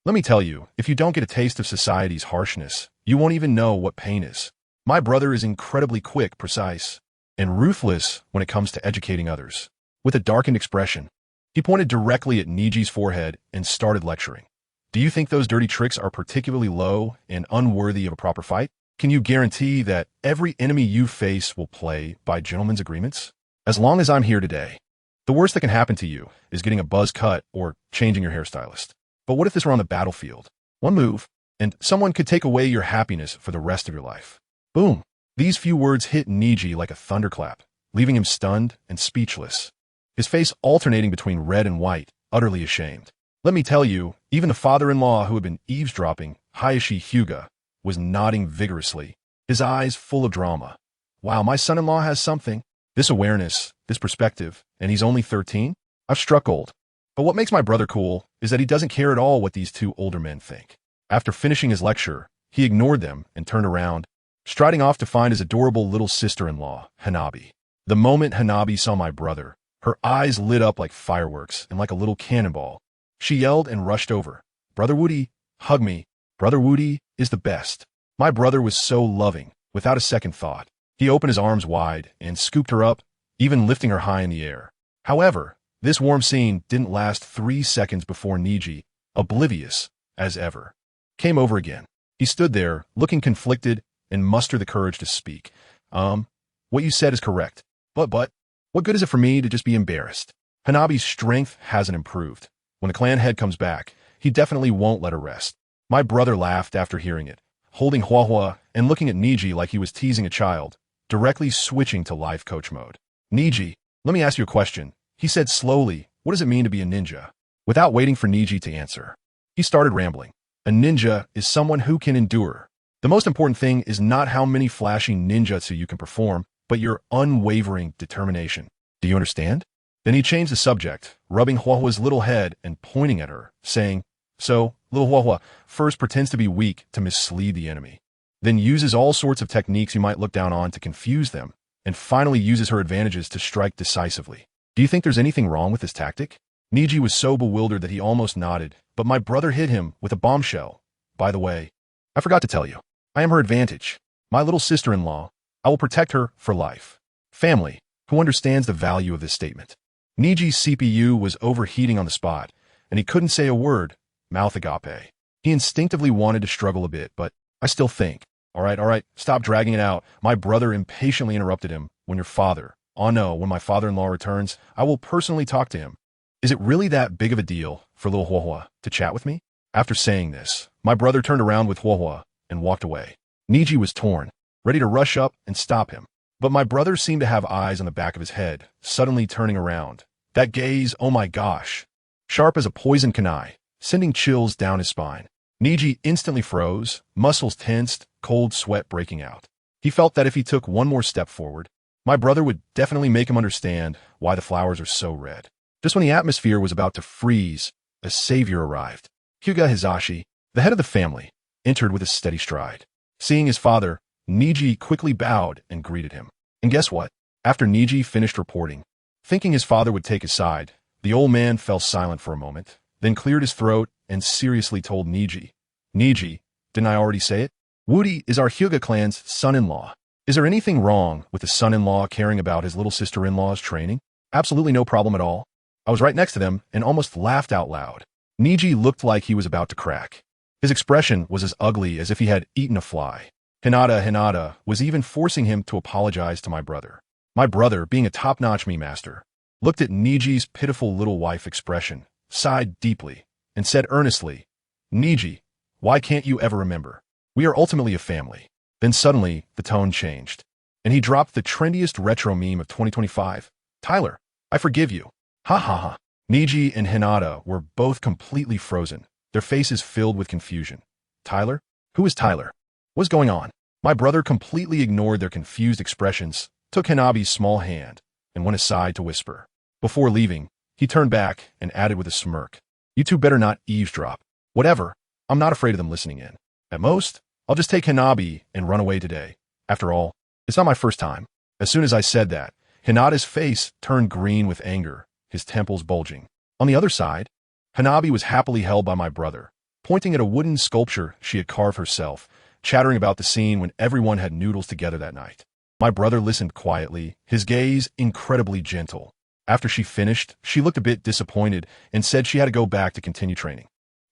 let me tell you, if you don't get a taste of society's harshness, you won't even know what pain is. My brother is incredibly quick, precise, and ruthless when it comes to educating others. With a darkened expression, he pointed directly at Neji's forehead and started lecturing. Do you think those dirty tricks are particularly low and unworthy of a proper fight? Can you guarantee that every enemy you face will play by gentlemen's agreements? As long as I'm here today, the worst that can happen to you is getting a buzz cut or changing your hairstylist. But what if this were on the battlefield? One move, and someone could take away your happiness for the rest of your life. Boom! These few words hit Neji like a thunderclap, leaving him stunned and speechless, his face alternating between red and white, utterly ashamed. Let me tell you, even the father-in-law who had been eavesdropping, Hayashi Hyuga, was nodding vigorously, his eyes full of drama. Wow, my son-in-law has something. This awareness, this perspective, and he's only 13? I've struck gold. But what makes my brother cool is that he doesn't care at all what these two older men think. After finishing his lecture, he ignored them and turned around, striding off to find his adorable little sister-in-law, Hanabi. The moment Hanabi saw my brother, her eyes lit up like fireworks and like a little cannonball. She yelled and rushed over. "Brother Wudi, hug me. Brother Wudi is the best." My brother was so loving, without a second thought. He opened his arms wide and scooped her up, even lifting her high in the air. However, this warm scene didn't last 3 seconds before Neji, oblivious as ever, came over again. He stood there, looking conflicted, and mustered the courage to speak. What you said is correct. But, what good is it for me to just be embarrassed? Hanabi's strength hasn't improved. When the clan head comes back, he definitely won't let her rest. My brother laughed after hearing it, holding Huahua and looking at Neji like he was teasing a child, directly switching to life coach mode. "Neji, let me ask you a question," he said slowly. "What does it mean to be a ninja?" Without waiting for Neji to answer, he started rambling. A ninja is someone who can endure. The most important thing is not how many flashy ninjutsu you can perform, but your unwavering determination. Do you understand? Then he changed the subject, rubbing Huahua's little head and pointing at her, saying, "So, little Huahua first pretends to be weak to mislead the enemy, then uses all sorts of techniques you might look down on to confuse them, and finally uses her advantages to strike decisively. Do you think there's anything wrong with this tactic?" Neji was so bewildered that he almost nodded, but my brother hit him with a bombshell. "By the way, I forgot to tell you, I am her advantage. My little sister-in-law. I will protect her for life." Family, who understands the value of this statement? Neji's CPU was overheating on the spot, and he couldn't say a word, mouth agape. He instinctively wanted to struggle a bit, but I still think. All right, stop dragging it out." My brother impatiently interrupted him. "When your father, oh no, when my father-in-law returns, I will personally talk to him. Is it really that big of a deal for little Huahua to chat with me?" After saying this, my brother turned around with Huahua and walked away. Neji was torn, ready to rush up and stop him. But my brother seemed to have eyes on the back of his head, suddenly turning around. That gaze, oh my gosh, sharp as a poison kunai, sending chills down his spine. Neji instantly froze, muscles tensed, cold sweat breaking out. He felt that if he took one more step forward, my brother would definitely make him understand why the flowers are so red. Just when the atmosphere was about to freeze, a savior arrived. Hyuga Hizashi, the head of the family, entered with a steady stride. Seeing his father, Neji quickly bowed and greeted him. And guess what? After Neji finished reporting, thinking his father would take his side, the old man fell silent for a moment, then cleared his throat and seriously told Neji, "Neji, didn't I already say it? Wudi is our Hyuga clan's son-in-law. Is there anything wrong with the son-in-law caring about his little sister-in-law's training? Absolutely no problem at all." I was right next to them and almost laughed out loud. Neji looked like he was about to crack. His expression was as ugly as if he had eaten a fly. Hinata was even forcing him to apologize to my brother. My brother, being a top-notch me master, looked at Neji's pitiful little wife expression, sighed deeply, and said earnestly, "Neji, why can't you ever remember? We are ultimately a family." Then suddenly, the tone changed, and he dropped the trendiest retro meme of 2025. "Tyler, I forgive you." Ha ha ha. Neji and Hinata were both completely frozen, their faces filled with confusion. "Tyler? Who is Tyler? What's going on?" My brother completely ignored their confused expressions, took Hanabi's small hand, and went aside to whisper. Before leaving, he turned back and added with a smirk, "You two better not eavesdrop. Whatever, I'm not afraid of them listening in. At most, I'll just take Hanabi and run away today. After all, it's not my first time." As soon as I said that, Hinata's face turned green with anger, his temples bulging. On the other side, Hanabi was happily held by my brother, pointing at a wooden sculpture she had carved herself, chattering about the scene when everyone had noodles together that night. My brother listened quietly, his gaze incredibly gentle. After she finished, she looked a bit disappointed and said she had to go back to continue training.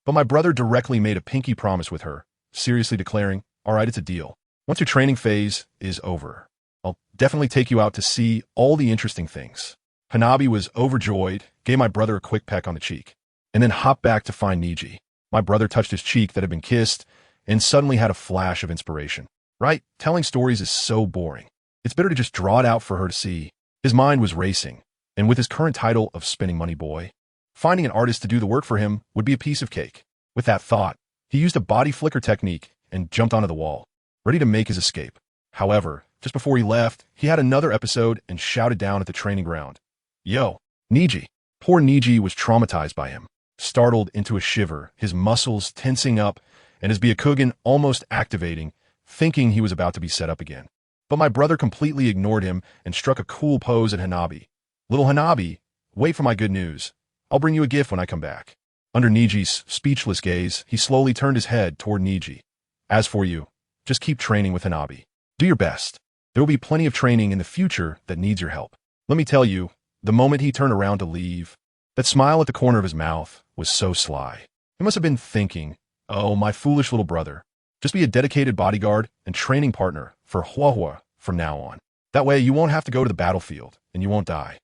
But my brother directly made a pinky promise with her, seriously declaring, "All right, it's a deal. Once your training phase is over, I'll definitely take you out to see all the interesting things." Hanabi was overjoyed, gave my brother a quick peck on the cheek, and then hopped back to find Neji. My brother touched his cheek that had been kissed, and suddenly had a flash of inspiration. Right? Telling stories is so boring. It's better to just draw it out for her to see. His mind was racing, and with his current title of spending money boy, finding an artist to do the work for him would be a piece of cake. With that thought, he used a body flicker technique and jumped onto the wall, ready to make his escape. However, just before he left, he had another episode and shouted down at the training ground. Yo, Neji. Poor Neji was traumatized by him, startled into a shiver, his muscles tensing up, and his Byakugan almost activating, thinking he was about to be set up again. But my brother completely ignored him and struck a cool pose at Hanabi. Little Hanabi, wait for my good news. I'll bring you a gift when I come back. Under Neji's speechless gaze, he slowly turned his head toward Neji. As for you, just keep training with Hanabi. Do your best. There will be plenty of training in the future that needs your help. Let me tell you, the moment he turned around to leave, that smile at the corner of his mouth was so sly. He must have been thinking, oh, my foolish little brother. Just be a dedicated bodyguard and training partner for Huahua from now on. That way you won't have to go to the battlefield, and you won't die.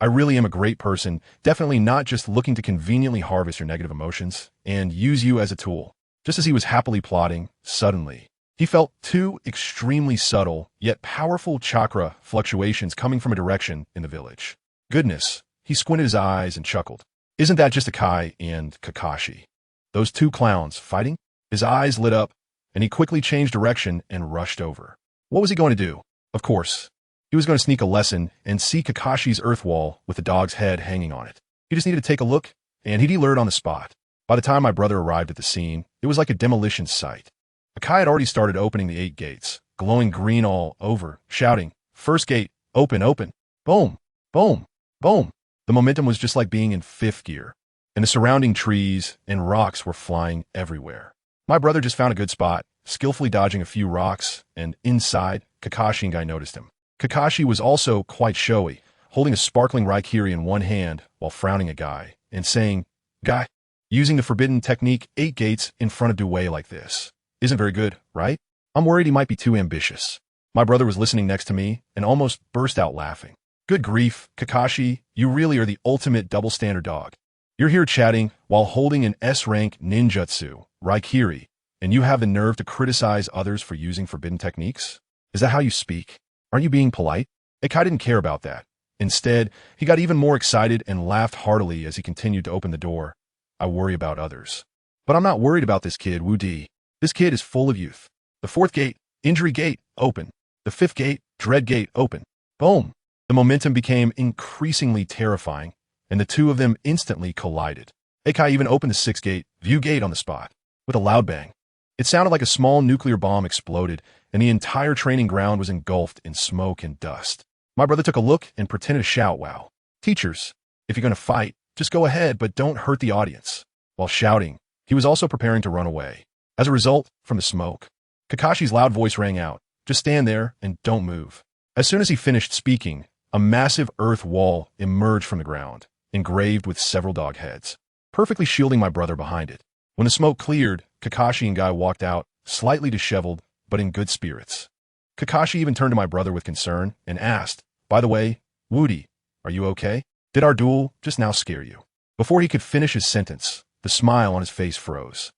I really am a great person, definitely not just looking to conveniently harvest your negative emotions and use you as a tool. Just as he was happily plotting, suddenly, he felt two extremely subtle, yet powerful chakra fluctuations coming from a direction in the village. Goodness, he squinted his eyes and chuckled. Isn't that just Akai and Kakashi? Those two clowns fighting? His eyes lit up, and he quickly changed direction and rushed over. What was he going to do? Of course, he was going to sneak a lesson and see Kakashi's earth wall with the dog's head hanging on it. He just needed to take a look, and he'd alert on the spot. By the time my brother arrived at the scene, it was like a demolition site. Akai had already started opening the 8 gates, glowing green all over, shouting, "First gate, open, open." Boom, boom, boom. The momentum was just like being in 5th gear, and the surrounding trees and rocks were flying everywhere. My brother just found a good spot, skillfully dodging a few rocks, and inside, Kakashi and Guy noticed him. Kakashi was also quite showy, holding a sparkling Raikiri in one hand while frowning at Guy and saying, "Guy, using the forbidden technique 8 gates in front of Due like this isn't very good, right? I'm worried he might be too ambitious." My brother was listening next to me and almost burst out laughing. Good grief, Kakashi, you really are the ultimate double standard dog. You're here chatting while holding an S-rank ninjutsu, Raikiri, and you have the nerve to criticize others for using forbidden techniques? Is that how you speak? Aren't you being polite? Akai didn't care about that. Instead, he got even more excited and laughed heartily as he continued to open the door. I worry about others. But I'm not worried about this kid, Wudi. This kid is full of youth. The 4th gate, injury gate, open. The 5th gate, dread gate, open. Boom. The momentum became increasingly terrifying, and the two of them instantly collided. Akai even opened the 6th gate, view gate on the spot, with a loud bang. It sounded like a small nuclear bomb exploded, and the entire training ground was engulfed in smoke and dust. My brother took a look and pretended to shout, "Wow. Teachers, if you're going to fight, just go ahead, but don't hurt the audience." While shouting, he was also preparing to run away. As a result, from the smoke, Kakashi's loud voice rang out, "Just stand there and don't move." As soon as he finished speaking, a massive earth wall emerged from the ground, engraved with several dog heads, perfectly shielding my brother behind it. When the smoke cleared, Kakashi and Guy walked out, slightly disheveled, but in good spirits. Kakashi even turned to my brother with concern and asked, "By the way, Wudi, are you okay? Did our duel just now scare you?" Before he could finish his sentence, the smile on his face froze.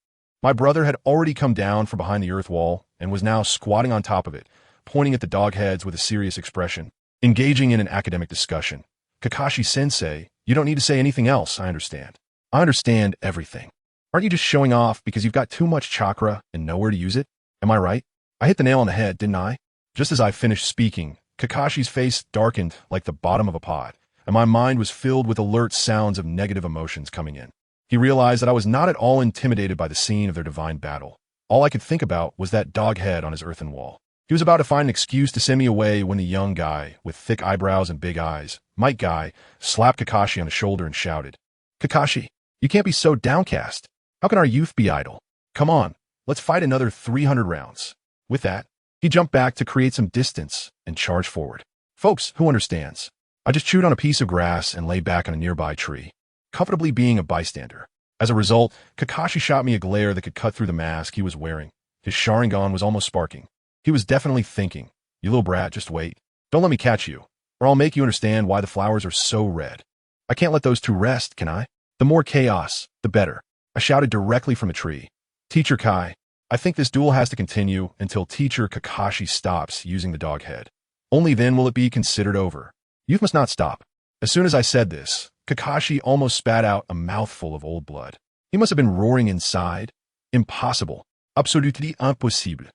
My brother had already come down from behind the earth wall and was now squatting on top of it, pointing at the dog heads with a serious expression, engaging in an academic discussion. "Kakashi-sensei, you don't need to say anything else, I understand. I understand everything. Aren't you just showing off because you've got too much chakra and nowhere to use it? Am I right? I hit the nail on the head, didn't I?" Just as I finished speaking, Kakashi's face darkened like the bottom of a pot, and my mind was filled with alert sounds of negative emotions coming in. He realized that I was not at all intimidated by the scene of their divine battle. All I could think about was that dog head on his earthen wall. He was about to find an excuse to send me away when the young guy, with thick eyebrows and big eyes, Mike Guy, slapped Kakashi on the shoulder and shouted, "Kakashi, you can't be so downcast. How can our youth be idle? Come on, let's fight another 300 rounds." With that, he jumped back to create some distance and charged forward. Folks, who understands? I just chewed on a piece of grass and lay back on a nearby tree, comfortably being a bystander. As a result, Kakashi shot me a glare that could cut through the mask he was wearing. His Sharingan was almost sparking. He was definitely thinking, "You little brat, just wait. Don't let me catch you, or I'll make you understand why the flowers are so red. I can't let those two rest, can I? The more chaos, the better." I shouted directly from the tree, "Teacher Kai, I think this duel has to continue until Teacher Kakashi stops using the dog head. Only then will it be considered over. Youth must not stop." As soon as I said this, Kakashi almost spat out a mouthful of old blood. He must have been roaring inside. Impossible. Absolutely impossible.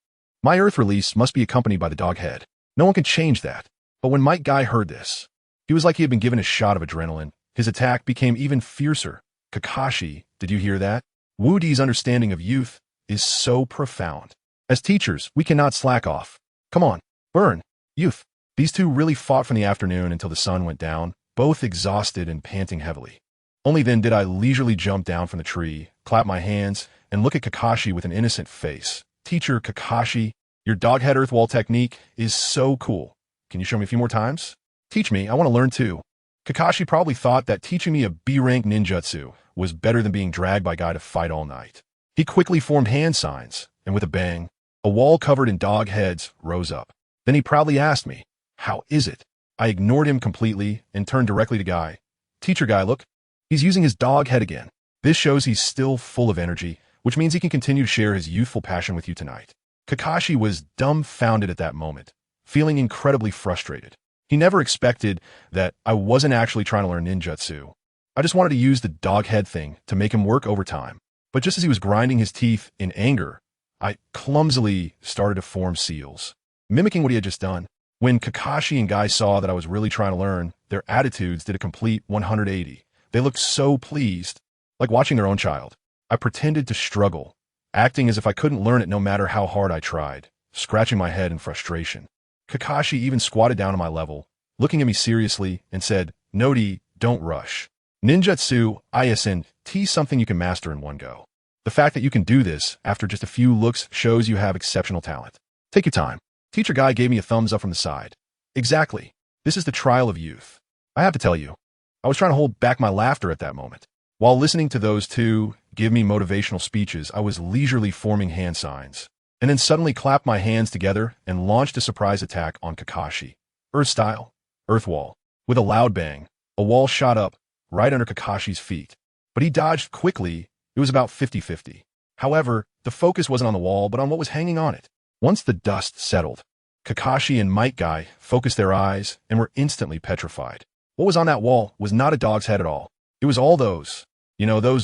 My earth release must be accompanied by the dog head. No one can change that. But when Mike Guy heard this, he was like he had been given a shot of adrenaline. His attack became even fiercer. Kakashi, did you hear that? Wudi's understanding of youth is so profound. As teachers, we cannot slack off. Come on, burn, youth. These two really fought from the afternoon until the sun went down, both exhausted and panting heavily. Only then did I leisurely jump down from the tree, clap my hands, and look at Kakashi with an innocent face. Teacher Kakashi, your doghead earth wall technique is so cool. Can you show me a few more times? Teach me, I want to learn too. Kakashi probably thought that teaching me a B-rank ninjutsu was better than being dragged by Guy to fight all night. He quickly formed hand signs, and with a bang, a wall covered in dog heads rose up. Then he proudly asked me, "How is it?" I ignored him completely and turned directly to Guy. Teacher Guy, look, he's using his dog head again. This shows he's still full of energy, which means he can continue to share his youthful passion with you tonight. Kakashi was dumbfounded at that moment, feeling incredibly frustrated. He never expected that I wasn't actually trying to learn ninjutsu. I just wanted to use the dog head thing to make him work overtime. But just as he was grinding his teeth in anger, I clumsily started to form seals, mimicking what he had just done. When Kakashi and Guy saw that I was really trying to learn, their attitudes did a complete 180. They looked so pleased, like watching their own child. I pretended to struggle, acting as if I couldn't learn it no matter how hard I tried, scratching my head in frustration. Kakashi even squatted down to my level, looking at me seriously, and said, "Nodi, don't rush. Ninjutsu, is something you can master in one go. The fact that you can do this after just a few looks shows you have exceptional talent. Take your time." Teacher Guy gave me a thumbs up from the side. Exactly. This is the trial of youth. I have to tell you, I was trying to hold back my laughter at that moment. While listening to those two give me motivational speeches, I was leisurely forming hand signs, and then suddenly clapped my hands together and launched a surprise attack on Kakashi. Earth style, earth wall. With a loud bang, a wall shot up right under Kakashi's feet. But he dodged quickly. It was about 50-50. However, the focus wasn't on the wall, but on what was hanging on it. Once the dust settled, Kakashi and Mike Guy focused their eyes and were instantly petrified. What was on that wall was not a dog's head at all. It was all those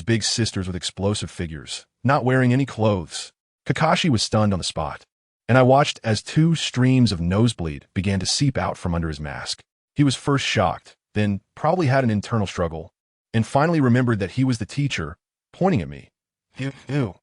big sisters with explosive figures, not wearing any clothes. Kakashi was stunned on the spot, and I watched as 2 streams of nosebleed began to seep out from under his mask. He was first shocked, then probably had an internal struggle, and finally remembered that he was the teacher, pointing at me. Ew.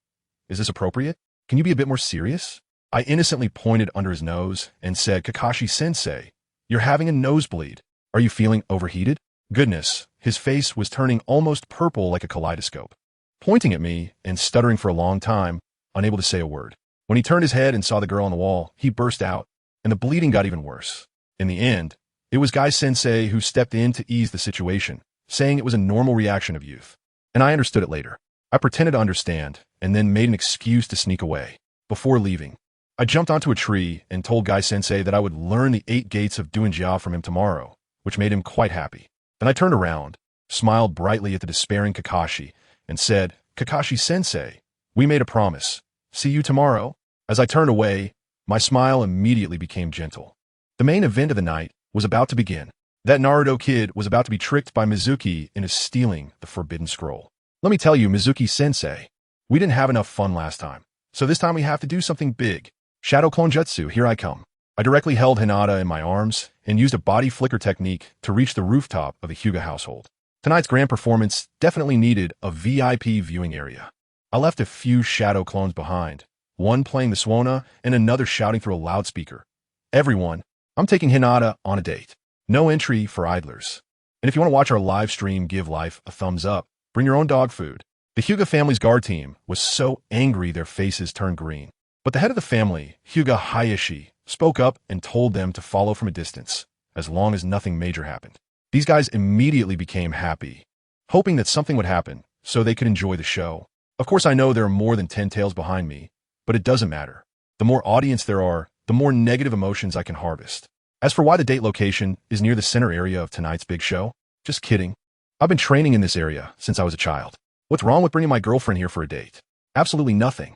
Is this appropriate? Can you be a bit more serious? I innocently pointed under his nose and said, "Kakashi-sensei, you're having a nosebleed. Are you feeling overheated?" Goodness, his face was turning almost purple like a kaleidoscope, pointing at me and stuttering for a long time, unable to say a word. When he turned his head and saw the girl on the wall, he burst out, and the bleeding got even worse. In the end, it was Guy-sensei who stepped in to ease the situation, saying it was a normal reaction of youth. And I understood it later. I pretended to understand, and then made an excuse to sneak away. Before leaving, I jumped onto a tree and told Guy-sensei that I would learn the 8 gates of Duenjia from him tomorrow, which made him quite happy. Then I turned around, smiled brightly at the despairing Kakashi, and said, "Kakashi-sensei, we made a promise. See you tomorrow." As I turned away, my smile immediately became gentle. The main event of the night was about to begin. That Naruto kid was about to be tricked by Mizuki into stealing the Forbidden Scroll. Let me tell you, Mizuki-sensei, we didn't have enough fun last time, so this time we have to do something big. Shadow Clone Jutsu, here I come. I directly held Hinata in my arms and used a body flicker technique to reach the rooftop of the Hyuga household. Tonight's grand performance definitely needed a VIP viewing area. I left a few shadow clones behind, one playing the Suona and another shouting through a loudspeaker. "Everyone, I'm taking Hinata on a date. No entry for idlers. And if you want to watch our live stream, give life a thumbs up. Bring your own dog food." The Hyuga family's guard team was so angry their faces turned green. But the head of the family, Hyuga Hayashi, spoke up and told them to follow from a distance, as long as nothing major happened. These guys immediately became happy, hoping that something would happen so they could enjoy the show. Of course, I know there are more than 10 tails behind me, but it doesn't matter. The more audience there are, the more negative emotions I can harvest. As for why the date location is near the center area of tonight's big show, just kidding. I've been training in this area since I was a child. What's wrong with bringing my girlfriend here for a date? Absolutely nothing.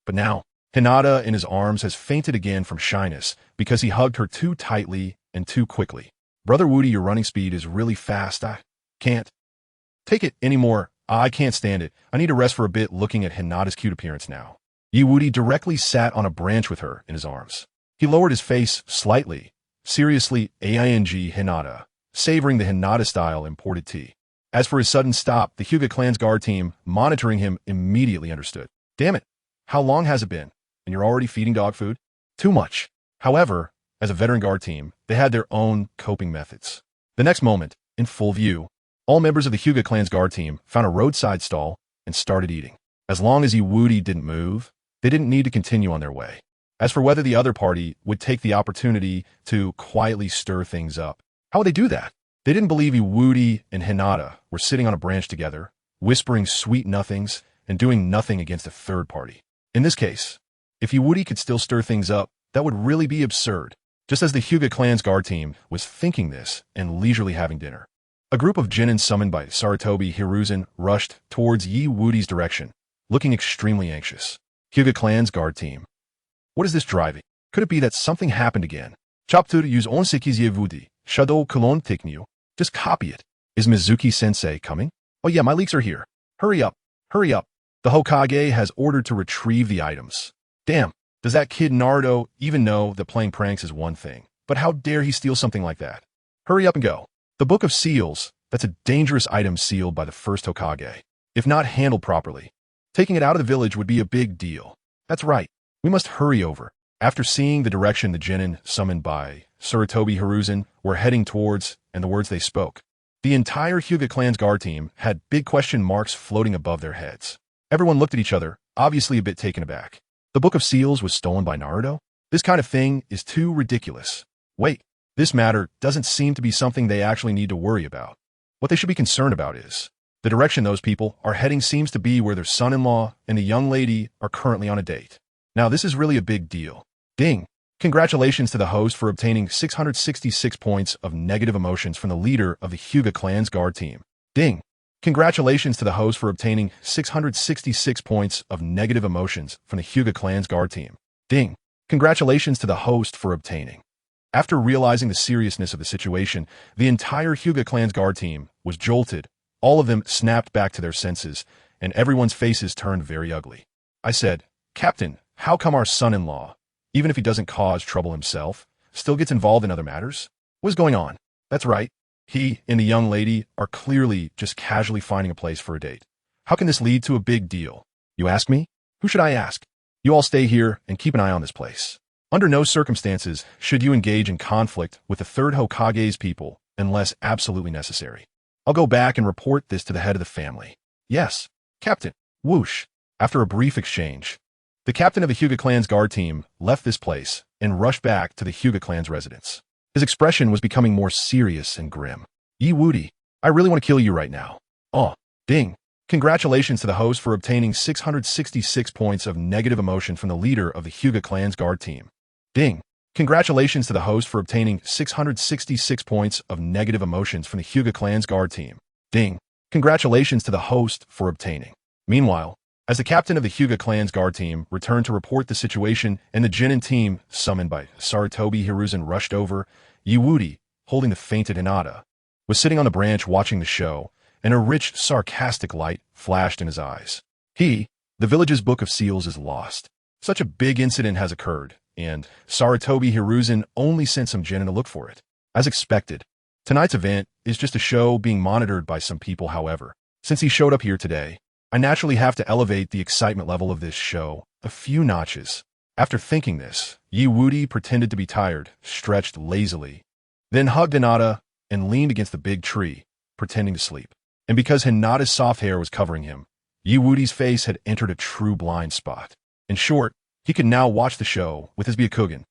But now, Hinata in his arms has fainted again from shyness because he hugged her too tightly and too quickly. "Brother Wudi, your running speed is really fast. I can't take it anymore. I can't stand it. I need to rest for a bit looking at Hinata's cute appearance now. Wudi directly sat on a branch with her in his arms. He lowered his face slightly. Seriously, AING Hinata, savoring the Hinata-style imported tea. As for his sudden stop, the Hyuga clan's guard team, monitoring him, immediately understood. Damn it. How long has it been? And you're already feeding dog food? Too much. However, as a veteran guard team, they had their own coping methods. The next moment, in full view, all members of the Hyuga clan's guard team found a roadside stall and started eating. As long as Wudi didn't move, they didn't need to continue on their way. As for whether the other party would take the opportunity to quietly stir things up, how would they do that? They didn't believe Wudi and Hinata were sitting on a branch together, whispering sweet nothings and doing nothing against a third party. In this case, if Wudi could still stir things up, that would really be absurd. Just as the Hyuga clan's guard team was thinking this and leisurely having dinner, a group of genin summoned by Sarutobi Hiruzen rushed towards Wudi's direction, looking extremely anxious. Hyuga clan's guard team. What is this driving? Could it be that something happened again? Chapter use onsekiz Wudi. Shadow Kolon Tiknu. Just copy it. Is Mizuki-sensei coming? Oh yeah, my leaks are here. Hurry up. Hurry up. The Hokage has ordered to retrieve the items. Damn, does that kid Naruto even know that playing pranks is one thing? But how dare he steal something like that? Hurry up and go. The Book of Seals, that's a dangerous item sealed by the first Hokage. If not handled properly, taking it out of the village would be a big deal. That's right. We must hurry over. After seeing the direction the genin summoned by Sarutobi Hiruzen were heading towards and the words they spoke, the entire Hyuga clan's guard team had big question marks floating above their heads. Everyone looked at each other, obviously a bit taken aback. The Book of Seals was stolen by Naruto? This kind of thing is too ridiculous. Wait, this matter doesn't seem to be something they actually need to worry about. What they should be concerned about is the direction those people are heading seems to be where their son-in-law and the young lady are currently on a date. Now this is really a big deal. Ding! Congratulations to the host for obtaining 666 points of negative emotions from the leader of the Hyuga clan's guard team. Ding! Congratulations to the host for obtaining 666 points of negative emotions from the Hyuga clan's guard team. Ding! Congratulations to the host for obtaining. After realizing the seriousness of the situation, the entire Hyuga clan's guard team was jolted. All of them snapped back to their senses, and everyone's faces turned very ugly. I said, Captain, how come our son-in-law, even if he doesn't cause trouble himself, still gets involved in other matters? What's going on? That's right. He and the young lady are clearly just casually finding a place for a date. How can this lead to a big deal? You ask me? Who should I ask? You all stay here and keep an eye on this place. Under no circumstances should you engage in conflict with the third Hokage's people unless absolutely necessary. I'll go back and report this to the head of the family. Yes, Captain. Whoosh. After a brief exchange, the captain of the Hyuga clan's guard team left this place and rushed back to the Hyuga clan's residence. His expression was becoming more serious and grim. Wudi, I really want to kill you right now. Oh, ding. Congratulations to the host for obtaining 666 points of negative emotion from the leader of the Hyuga clan's guard team. Ding. Congratulations to the host for obtaining 666 points of negative emotions from the Hyuga clan's guard team. Ding. Congratulations to the host for obtaining. Meanwhile, as the captain of the Hyuga clan's guard team returned to report the situation and the genin team, summoned by Sarutobi Hiruzen, rushed over, Wudi, holding the fainted Hinata, was sitting on the branch watching the show, and a rich, sarcastic light flashed in his eyes. The village's Book of Seals is lost. Such a big incident has occurred, and Sarutobi Hiruzen only sent some genin to look for it. As expected, tonight's event is just a show being monitored by some people. However, since he showed up here today, I naturally have to elevate the excitement level of this show a few notches. After thinking this, Wudi pretended to be tired, stretched lazily, then hugged Hinata and leaned against the big tree, pretending to sleep. And because Hinata's soft hair was covering him, Wudi's face had entered a true blind spot. In short, he could now watch the show with his Byakugan,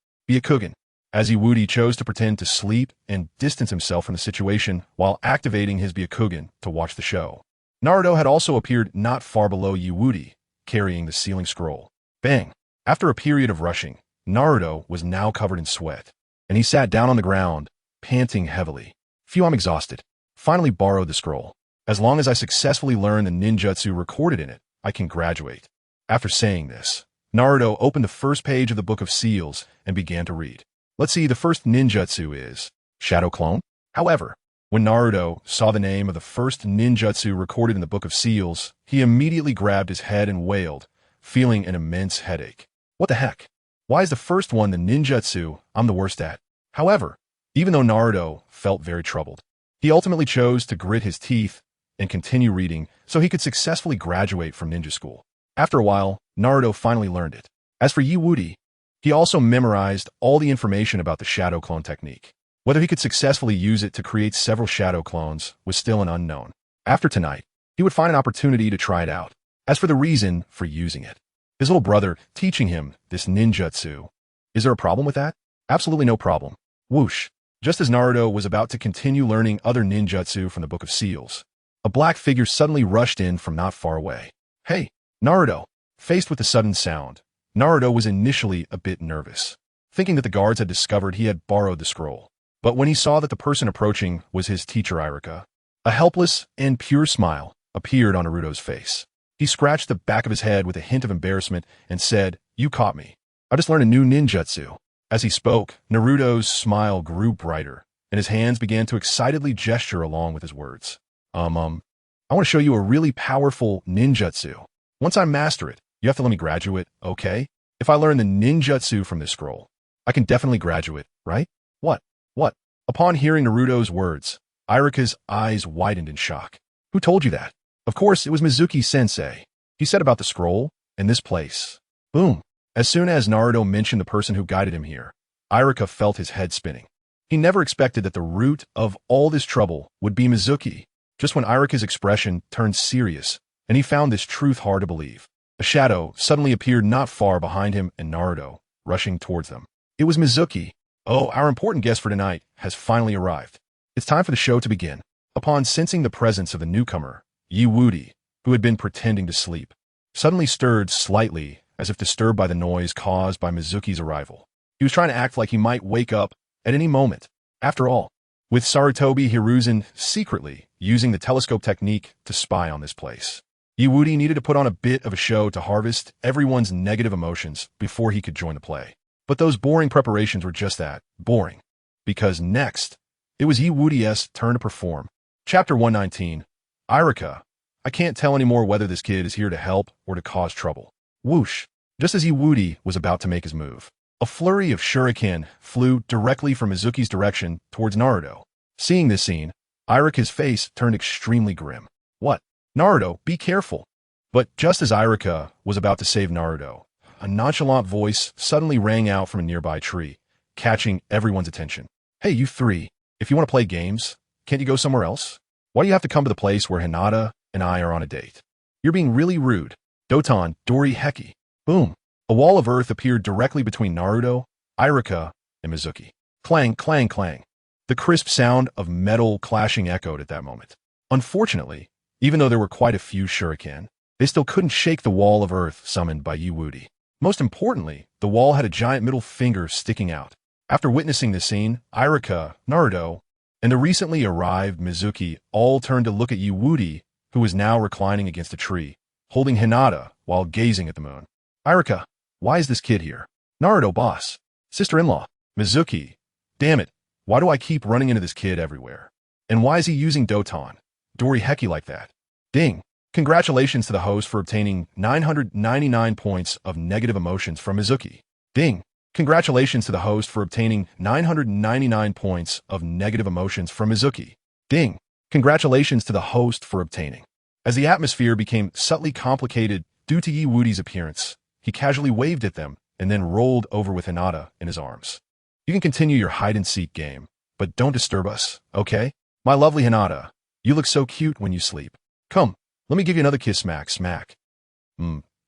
as Wudi chose to pretend to sleep and distance himself from the situation while activating his Byakugan to watch the show. Naruto had also appeared not far below Wudi, carrying the sealing scroll. Bang! After a period of rushing, Naruto was now covered in sweat, and he sat down on the ground, panting heavily. Phew, I'm exhausted. Finally borrowed the scroll. As long as I successfully learn the ninjutsu recorded in it, I can graduate. After saying this, Naruto opened the first page of the Book of Seals and began to read. Let's see, the first ninjutsu is Shadow Clone. However, When Naruto saw the name of the first ninjutsu recorded in the Book of Seals, he immediately grabbed his head and wailed, feeling an immense headache. What the heck? Why is the first one the ninjutsu I'm the worst at? However, even though Naruto felt very troubled, he ultimately chose to grit his teeth and continue reading so he could successfully graduate from ninja school. After a while, Naruto finally learned it. As for Woody, he also memorized all the information about the shadow clone technique. Whether he could successfully use it to create several shadow clones was still an unknown. After tonight, he would find an opportunity to try it out. As for the reason for using it, his little brother teaching him this ninjutsu. Is there a problem with that? Absolutely no problem. Whoosh. Just as Naruto was about to continue learning other ninjutsu from the Book of Seals, a black figure suddenly rushed in from not far away. Hey, Naruto. Faced with the sudden sound, Naruto was initially a bit nervous, thinking that the guards had discovered he had borrowed the scroll. But when he saw that the person approaching was his teacher Irika, a helpless and pure smile appeared on Naruto's face. He scratched the back of his head with a hint of embarrassment and said, "You caught me. I just learned a new ninjutsu." As he spoke, Naruto's smile grew brighter, and his hands began to excitedly gesture along with his words. I want to show you a really powerful ninjutsu. Once I master it, you have to let me graduate, okay? If I learn the ninjutsu from this scroll, I can definitely graduate, right? What? Upon hearing Naruto's words, Irika's eyes widened in shock. Who told you that? Of course, it was Mizuki-sensei. He said about the scroll, and this place. Boom. As soon as Naruto mentioned the person who guided him here, Irika felt his head spinning. He never expected that the root of all this trouble would be Mizuki. Just when Irika's expression turned serious, and he found this truth hard to believe, a shadow suddenly appeared not far behind him and Naruto, rushing towards them. It was Mizuki. Oh, our important guest for tonight has finally arrived. It's time for the show to begin. Upon sensing the presence of the newcomer, Woody, who had been pretending to sleep, suddenly stirred slightly as if disturbed by the noise caused by Mizuki's arrival. He was trying to act like he might wake up at any moment. After all, with Sarutobi Hiruzen secretly using the telescope technique to spy on this place, Woody needed to put on a bit of a show to harvest everyone's negative emotions before he could join the play. But those boring preparations were just that, boring. Because next, it was Woody's turn to perform. Chapter 119, Irika. I can't tell anymore whether this kid is here to help or to cause trouble. Whoosh. Just as Woody was about to make his move, a flurry of shuriken flew directly from Mizuki's direction towards Naruto. Seeing this scene, Irika's face turned extremely grim. What? Naruto, be careful. But just as Irika was about to save Naruto, a nonchalant voice suddenly rang out from a nearby tree, catching everyone's attention. Hey, you three, if you want to play games, can't you go somewhere else? Why do you have to come to the place where Hinata and I are on a date? You're being really rude. Doton, Dori Heki. Boom. A wall of earth appeared directly between Naruto, Irika, and Mizuki. Clang, clang, clang. The crisp sound of metal clashing echoed at that moment. Unfortunately, even though there were quite a few shuriken, they still couldn't shake the wall of earth summoned by Woody. Most importantly, the wall had a giant middle finger sticking out. After witnessing this scene, Irika, Naruto, and the recently arrived Mizuki all turned to look at Woody, who was now reclining against a tree, holding Hinata while gazing at the moon. Irika, why is this kid here? Naruto, boss. Sister-in-law. Mizuki. Damn it, why do I keep running into this kid everywhere? And why is he using Doton, Dori Heki like that? Ding. Congratulations to the host for obtaining 999 points of negative emotions from Mizuki. Ding. Congratulations to the host for obtaining 999 points of negative emotions from Mizuki. Ding. Congratulations to the host for obtaining. As the atmosphere became subtly complicated due to Woody's appearance, he casually waved at them and then rolled over with Hinata in his arms. You can continue your hide-and-seek game, but don't disturb us, okay? My lovely Hinata, you look so cute when you sleep. Come, let me give you another kiss smack.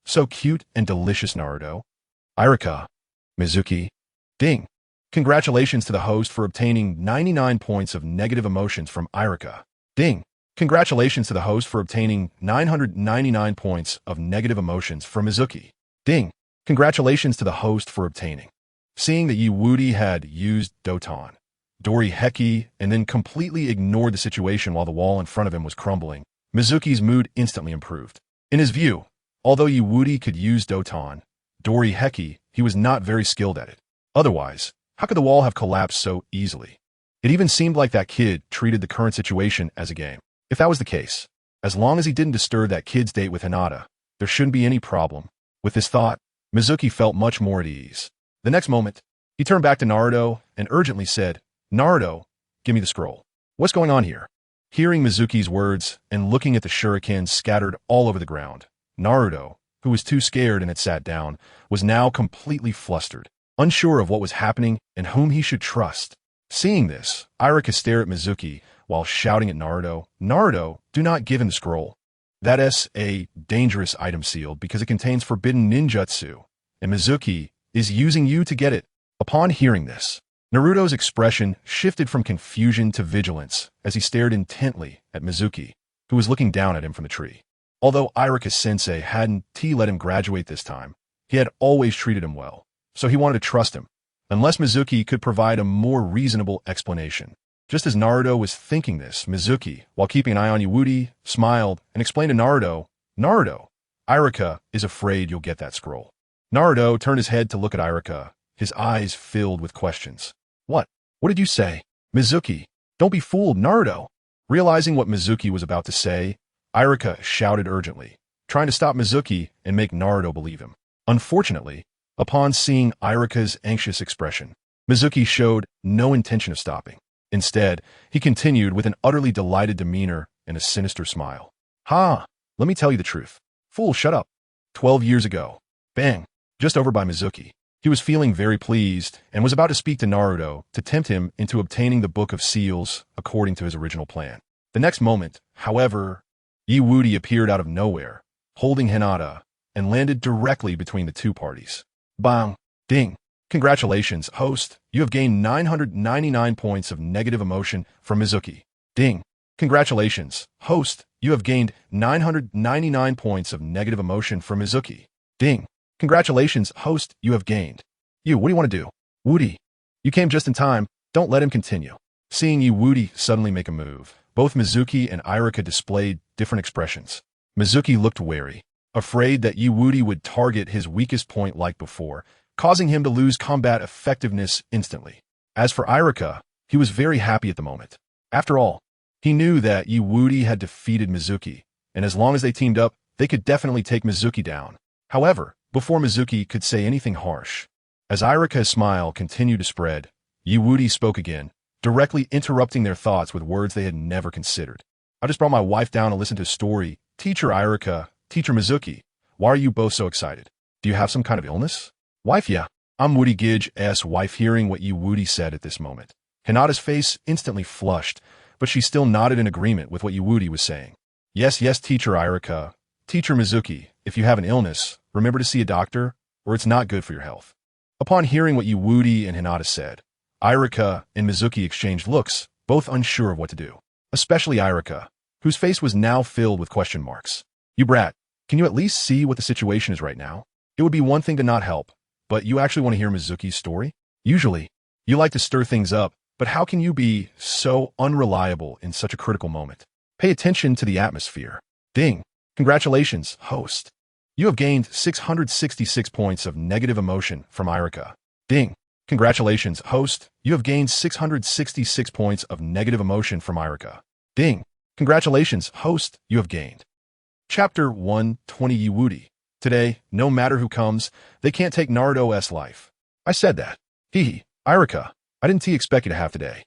So cute and delicious, Naruto. Irika. Mizuki. Ding. Congratulations to the host for obtaining 99 points of negative emotions from Irika. Ding. Congratulations to the host for obtaining 999 points of negative emotions from Mizuki. Ding. Congratulations to the host for obtaining. Seeing that Woody had used Doton, Dori Heki, and then completely ignored the situation while the wall in front of him was crumbling, Mizuki's mood instantly improved. In his view, although Woody could use Doton, Dori Heki, he was not very skilled at it. Otherwise, how could the wall have collapsed so easily? It even seemed like that kid treated the current situation as a game. If that was the case, as long as he didn't disturb that kid's date with Hinata, there shouldn't be any problem. With this thought, Mizuki felt much more at ease. The next moment, he turned back to Naruto and urgently said, "Naruto, give me the scroll. What's going on here?" Hearing Mizuki's words and looking at the shurikens scattered all over the ground, Naruto, who was too scared and had sat down, was now completely flustered, unsure of what was happening and whom he should trust. Seeing this, Iruka stared at Mizuki while shouting at Naruto, "Naruto, do not give him the scroll. That is a dangerous item sealed because it contains forbidden ninjutsu, and Mizuki is using you to get it." Upon hearing this, Naruto's expression shifted from confusion to vigilance as he stared intently at Mizuki, who was looking down at him from the tree. Although Iruka-sensei hadn't let him graduate this time, he had always treated him well, so he wanted to trust him, unless Mizuki could provide a more reasonable explanation. Just as Naruto was thinking this, Mizuki, while keeping an eye on Woody, smiled and explained to Naruto, "Naruto, Iruka is afraid you'll get that scroll." Naruto turned his head to look at Iruka, his eyes filled with questions. What did you say?" "Mizuki, don't be fooled, Naruto." Realizing what Mizuki was about to say, Iruka shouted urgently, trying to stop Mizuki and make Naruto believe him. Unfortunately, upon seeing Iruka's anxious expression, Mizuki showed no intention of stopping. Instead, he continued with an utterly delighted demeanor and a sinister smile. "Ha! Let me tell you the truth. Fool, shut up. 12 years ago." Bang! Just over by Mizuki. He was feeling very pleased and was about to speak to Naruto to tempt him into obtaining the Book of Seals according to his original plan. The next moment, however, Woody appeared out of nowhere, holding Hinata, and landed directly between the two parties. Bang! Ding! "Congratulations, host. You have gained 999 points of negative emotion from Mizuki." Ding! "Congratulations, host. You have gained 999 points of negative emotion from Mizuki." Ding! "Congratulations, host. You have gained." What do you want to do?" "Woody, you came just in time. Don't let him continue." Seeing Woody suddenly make a move, both Mizuki and Iruka displayed different expressions. Mizuki looked wary, afraid that Woody would target his weakest point like before, causing him to lose combat effectiveness instantly. As for Iruka, he was very happy at the moment. After all, he knew that Woody had defeated Mizuki, and as long as they teamed up, they could definitely take Mizuki down. However, before Mizuki could say anything harsh, as Iruka's smile continued to spread, Woody spoke again, directly interrupting their thoughts with words they had never considered. "I just brought my wife down to listen to a story. Teacher Iruka, Teacher Mizuki, why are you both so excited? Do you have some kind of illness?" "Wife, yeah. I'm WudiGets' wife." Hearing what Woody said at this moment, Hinata's face instantly flushed, but she still nodded in agreement with what Woody was saying. Yes, Teacher Iruka, Teacher Mizuki, if you have an illness, remember to see a doctor, or it's not good for your health." Upon hearing what Woody and Hinata said, Iruka and Mizuki exchanged looks, both unsure of what to do. Especially Iruka, whose face was now filled with question marks. "You brat, can you at least see what the situation is right now? It would be one thing to not help, but you actually want to hear Mizuki's story? Usually, you like to stir things up, but how can you be so unreliable in such a critical moment? Pay attention to the atmosphere." Ding! "Congratulations, host. You have gained 666 points of negative emotion from Iruka." Ding! "Congratulations, host. You have gained 666 points of negative emotion from Iruka." Ding! "Congratulations, host. You have gained." Chapter 120. Woody. "Today, no matter who comes, they can't take Naruto's life." "I said that. Hee. Iruka, I didn't expect you to have today."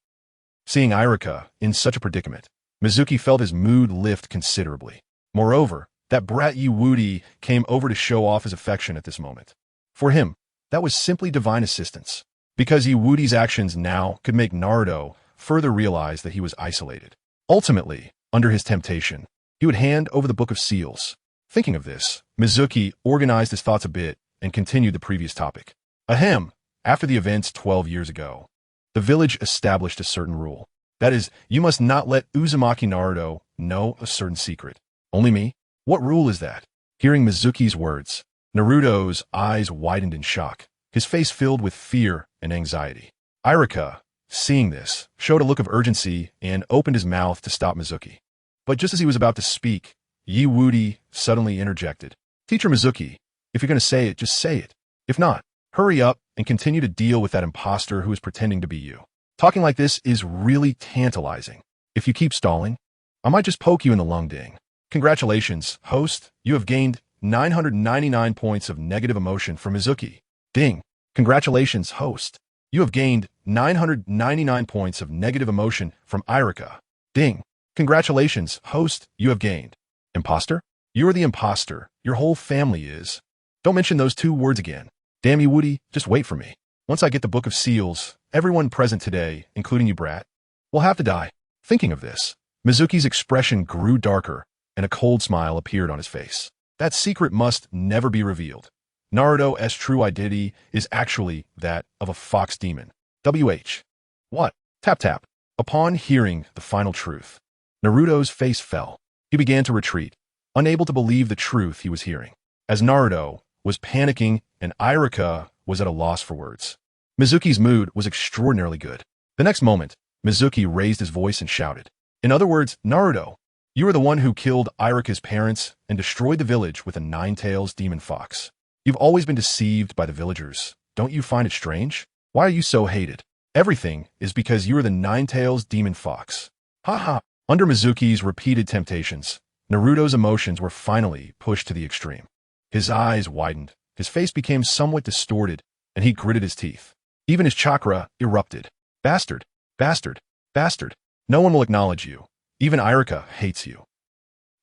Seeing Iruka in such a predicament, Mizuki felt his mood lift considerably. Moreover, that brat Woody came over to show off his affection at this moment. For him, that was simply divine assistance, because Woody's actions now could make Naruto further realize that he was isolated. Ultimately, under his temptation, he would hand over the Book of Seals. Thinking of this, Mizuki organized his thoughts a bit and continued the previous topic. Ahem, after the events 12 years ago, the village established a certain rule. That is, you must not let Uzumaki Naruto know a certain secret. Only me? What rule is that? Hearing Mizuki's words, Naruto's eyes widened in shock, his face filled with fear and anxiety. Iruka, seeing this, showed a look of urgency and opened his mouth to stop Mizuki. But just as he was about to speak, Woody suddenly interjected. Teacher Mizuki, if you're going to say it, just say it. If not, hurry up and continue to deal with that imposter who is pretending to be you. Talking like this is really tantalizing. If you keep stalling, I might just poke you in the lung ding. Congratulations, host. You have gained 999 points of negative emotion from Mizuki. Ding. Congratulations, host. You have gained 999 points of negative emotion from Irika. Ding. Congratulations, host. You have gained. Imposter? You are the imposter. Your whole family is. Don't mention those two words again. Damn you, Woody. Just wait for me. Once I get the Book of Seals, everyone present today, including you, brat, will have to die. Thinking of this, Mizuki's expression grew darker, and a cold smile appeared on his face. That secret must never be revealed. Naruto's true identity is actually that of a fox demon. WH. What? Tap tap. Upon hearing the final truth, Naruto's face fell. He began to retreat, unable to believe the truth he was hearing, as Naruto was panicking and Irika was at a loss for words. Mizuki's mood was extraordinarily good. The next moment, Mizuki raised his voice and shouted, "In other words, Naruto, you are the one who killed Irika's parents and destroyed the village with a nine-tails demon fox. You've always been deceived by the villagers. Don't you find it strange? Why are you so hated? Everything is because you are the nine-tails demon fox." Ha. Under Mizuki's repeated temptations, Naruto's emotions were finally pushed to the extreme. His eyes widened, his face became somewhat distorted, and he gritted his teeth. Even his chakra erupted. Bastard, bastard, bastard. No one will acknowledge you. Even Irika hates you.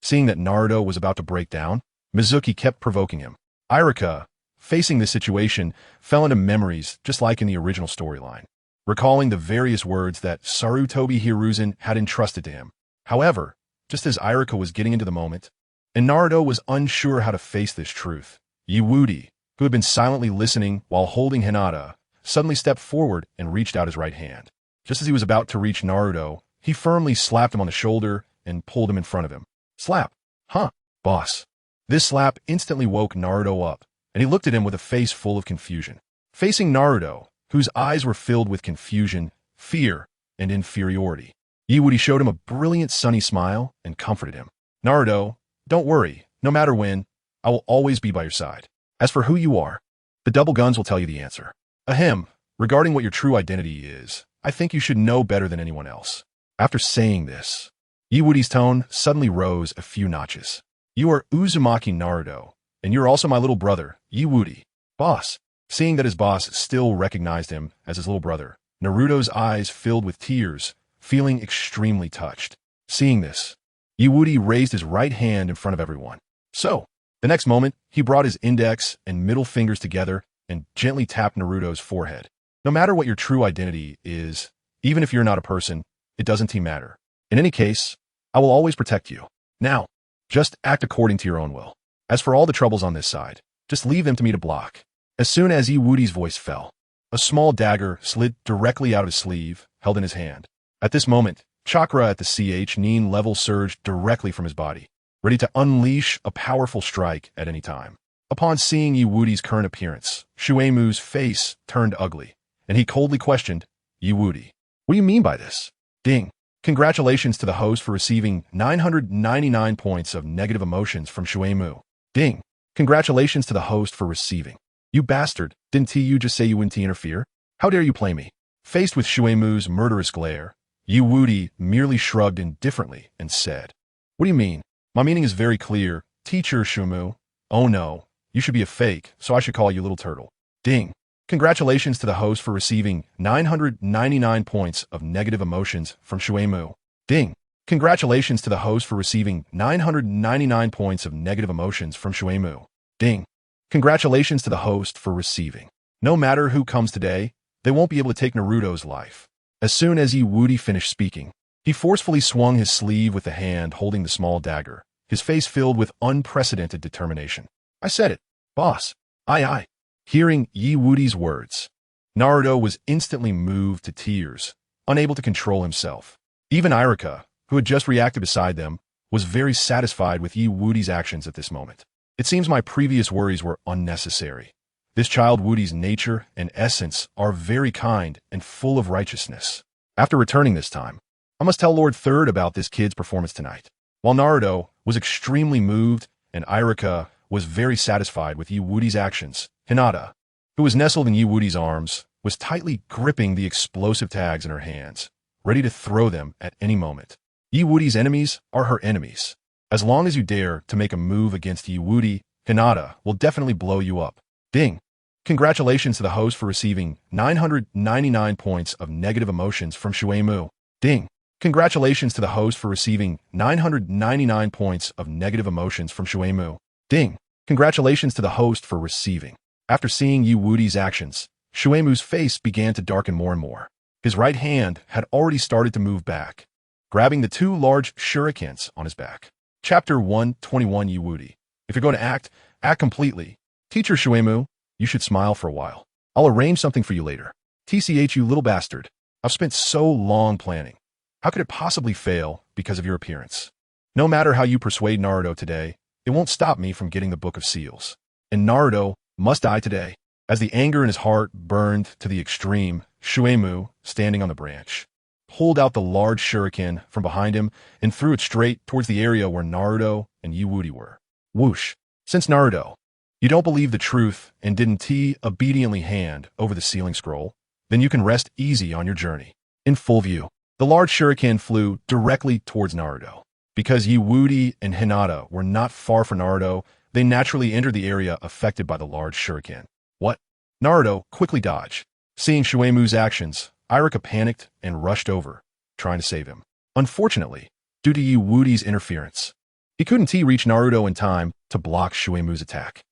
Seeing that Naruto was about to break down, Mizuki kept provoking him. Irika, facing this situation, fell into memories just like in the original storyline, recalling the various words that Sarutobi Hiruzen had entrusted to him. However, just as Irika was getting into the moment, and Naruto was unsure how to face this truth, Woody, who had been silently listening while holding Hinata, suddenly stepped forward and reached out his right hand. Just as he was about to reach Naruto, he firmly slapped him on the shoulder and pulled him in front of him. Slap. Huh, boss. This slap instantly woke Naruto up, and he looked at him with a face full of confusion. Facing Naruto, whose eyes were filled with confusion, fear, and inferiority, Woody showed him a brilliant sunny smile and comforted him. Naruto, don't worry. No matter when, I will always be by your side. As for who you are, the double guns will tell you the answer. Ahem. Regarding what your true identity is, I think you should know better than anyone else. After saying this, Woody's tone suddenly rose a few notches. You are Uzumaki Naruto, and you're also my little brother, Woody. Boss. Seeing that his boss still recognized him as his little brother, Naruto's eyes filled with tears, feeling extremely touched. Seeing this, Woody raised his right hand in front of everyone. So, the next moment, he brought his index and middle fingers together and gently tapped Naruto's forehead. No matter what your true identity is, even if you're not a person, it doesn't matter. In any case, I will always protect you. Now, just act according to your own will. As for all the troubles on this side, just leave them to me to block. As soon as Woody's voice fell, a small dagger slid directly out of his sleeve, held in his hand. At this moment, chakra at the Ch-9 level surged directly from his body, ready to unleash a powerful strike at any time. Upon seeing Woody's current appearance, Shuemu's face turned ugly, and he coldly questioned, Woody, what do you mean by this? Ding. Congratulations to the host for receiving 999 points of negative emotions from Shuemu. Ding. Congratulations to the host for receiving. You bastard, didn't you just say you wouldn't interfere? How dare you play me? Faced with Shuemu's murderous glare, Woody merely shrugged indifferently and said, What do you mean? My meaning is very clear, teacher Shuemu. Oh no, you should be a fake, so I should call you Little Turtle. Ding. Congratulations to the host for receiving 999 points of negative emotions from Shuemu. Ding. Congratulations to the host for receiving 999 points of negative emotions from Shuemu. Ding. Congratulations to the host for receiving. No matter who comes today, they won't be able to take Naruto's life. As soon as Woody finished speaking, he forcefully swung his sleeve with the hand holding the small dagger, his face filled with unprecedented determination. I said it, boss. Aye. Hearing Woody's words, Naruto was instantly moved to tears, unable to control himself. Even Irika, who had just reacted beside them, was very satisfied with Woody's actions at this moment. It seems my previous worries were unnecessary. This child Woody's nature and essence are very kind and full of righteousness. After returning this time, I must tell Lord Third about this kid's performance tonight. While Naruto was extremely moved and Irika was very satisfied with Woody's actions, Hinata, who was nestled in Woody's arms, was tightly gripping the explosive tags in her hands, ready to throw them at any moment. Wudi's enemies are her enemies. As long as you dare to make a move against Wudi, Hinata will definitely blow you up. Ding! Congratulations to the host for receiving 999 points of negative emotions from Shuemu. Ding! Congratulations to the host for receiving 999 points of negative emotions from Shuemu. Ding! Congratulations to the host for receiving. After seeing Wudi's actions, Shuemu's face began to darken more and more. His right hand had already started to move back, grabbing the two large shurikens on his back. Chapter 121 Wudi. If you're going to act completely. Teacher Shuemu, you should smile for a while. I'll arrange something for you later. TCH, you little bastard. I've spent so long planning. How could it possibly fail because of your appearance? No matter how you persuade Naruto today, it won't stop me from getting the Book of Seals. And Naruto must die today. As the anger in his heart burned to the extreme, Shuemu, standing on the branch, pulled out the large shuriken from behind him and threw it straight towards the area where Naruto and Wudi were. Whoosh! Since Naruto, you don't believe the truth and didn't obediently hand over the sealing scroll, then you can rest easy on your journey. In full view, the large shuriken flew directly towards Naruto. Because Wudi and Hinata were not far from Naruto, they naturally entered the area affected by the large shuriken. What? Naruto quickly dodged. Seeing Shuemu's actions, Iruka panicked and rushed over, trying to save him. Unfortunately, due to Wudi's interference, he couldn't reach Naruto in time to block Shuemu's attack.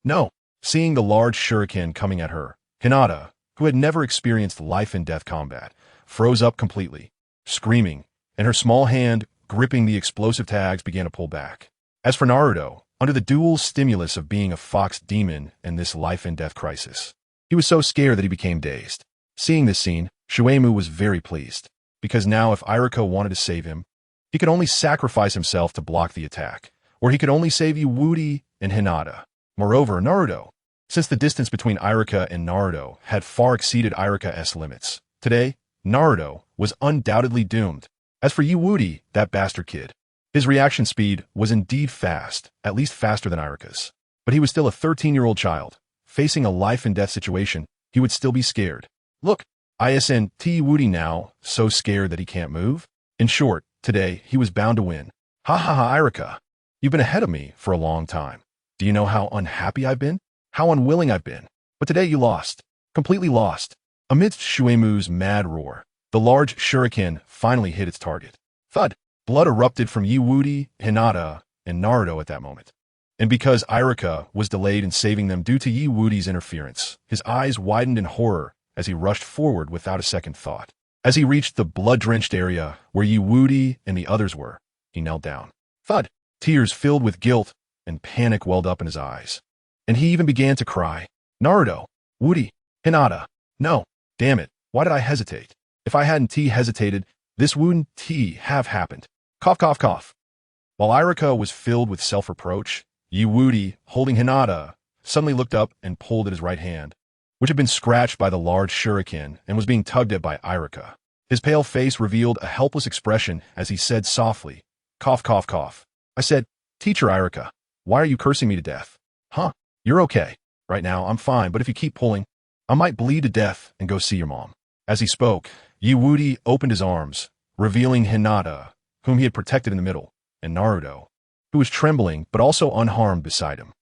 No. Seeing the large shuriken coming at her, Hinata, who had never experienced life-and-death combat, froze up completely, screaming, and her small hand gripping the explosive tags began to pull back. As for Naruto, under the dual stimulus of being a fox demon in this life-and-death crisis, he was so scared that he became dazed. Seeing this scene, Shuemu was very pleased, because now if Iruka wanted to save him, he could only sacrifice himself to block the attack, or he could only save Wudi and Hinata. Moreover, Naruto, since the distance between Iruka and Naruto had far exceeded Iruka's limits, today, Naruto was undoubtedly doomed. As for Wudi, that bastard kid, his reaction speed was indeed fast, at least faster than Iruka's. But he was still a 13-year-old child. Facing a life-and-death situation, he would still be scared. Look, isn't Wudi now so scared that he can't move? In short, today, he was bound to win. Ha ha ha, Iruka. You've been ahead of me for a long time. Do you know how unhappy I've been? How unwilling I've been? But today you lost. Completely lost. Amidst Shuemu's mad roar, the large shuriken finally hit its target. Thud! Blood erupted from Wudi, Hinata, and Naruto at that moment. And because Iruka was delayed in saving them due to Wudi's interference, his eyes widened in horror as he rushed forward without a second thought. As he reached the blood-drenched area where Wudi and the others were, he knelt down. Thud! Tears filled with guilt and panic welled up in his eyes. And he even began to cry. Naruto, Wudi, Hinata, no, damn it, why did I hesitate? If I hadn't hesitated, this wouldn't have happened. Cough, cough, cough. While Iruka was filled with self-reproach, Wudi, holding Hinata, suddenly looked up and pulled at his right hand, which had been scratched by the large shuriken and was being tugged at by Iruka. His pale face revealed a helpless expression as he said softly, cough, cough, cough. I said, Teacher Iruka, why are you cursing me to death? Huh? You're okay. Right now, I'm fine, but if you keep pulling, I might bleed to death and go see your mom. As he spoke, Wudi opened his arms, revealing Hinata, whom he had protected in the middle, and Naruto, who was trembling but also unharmed beside him.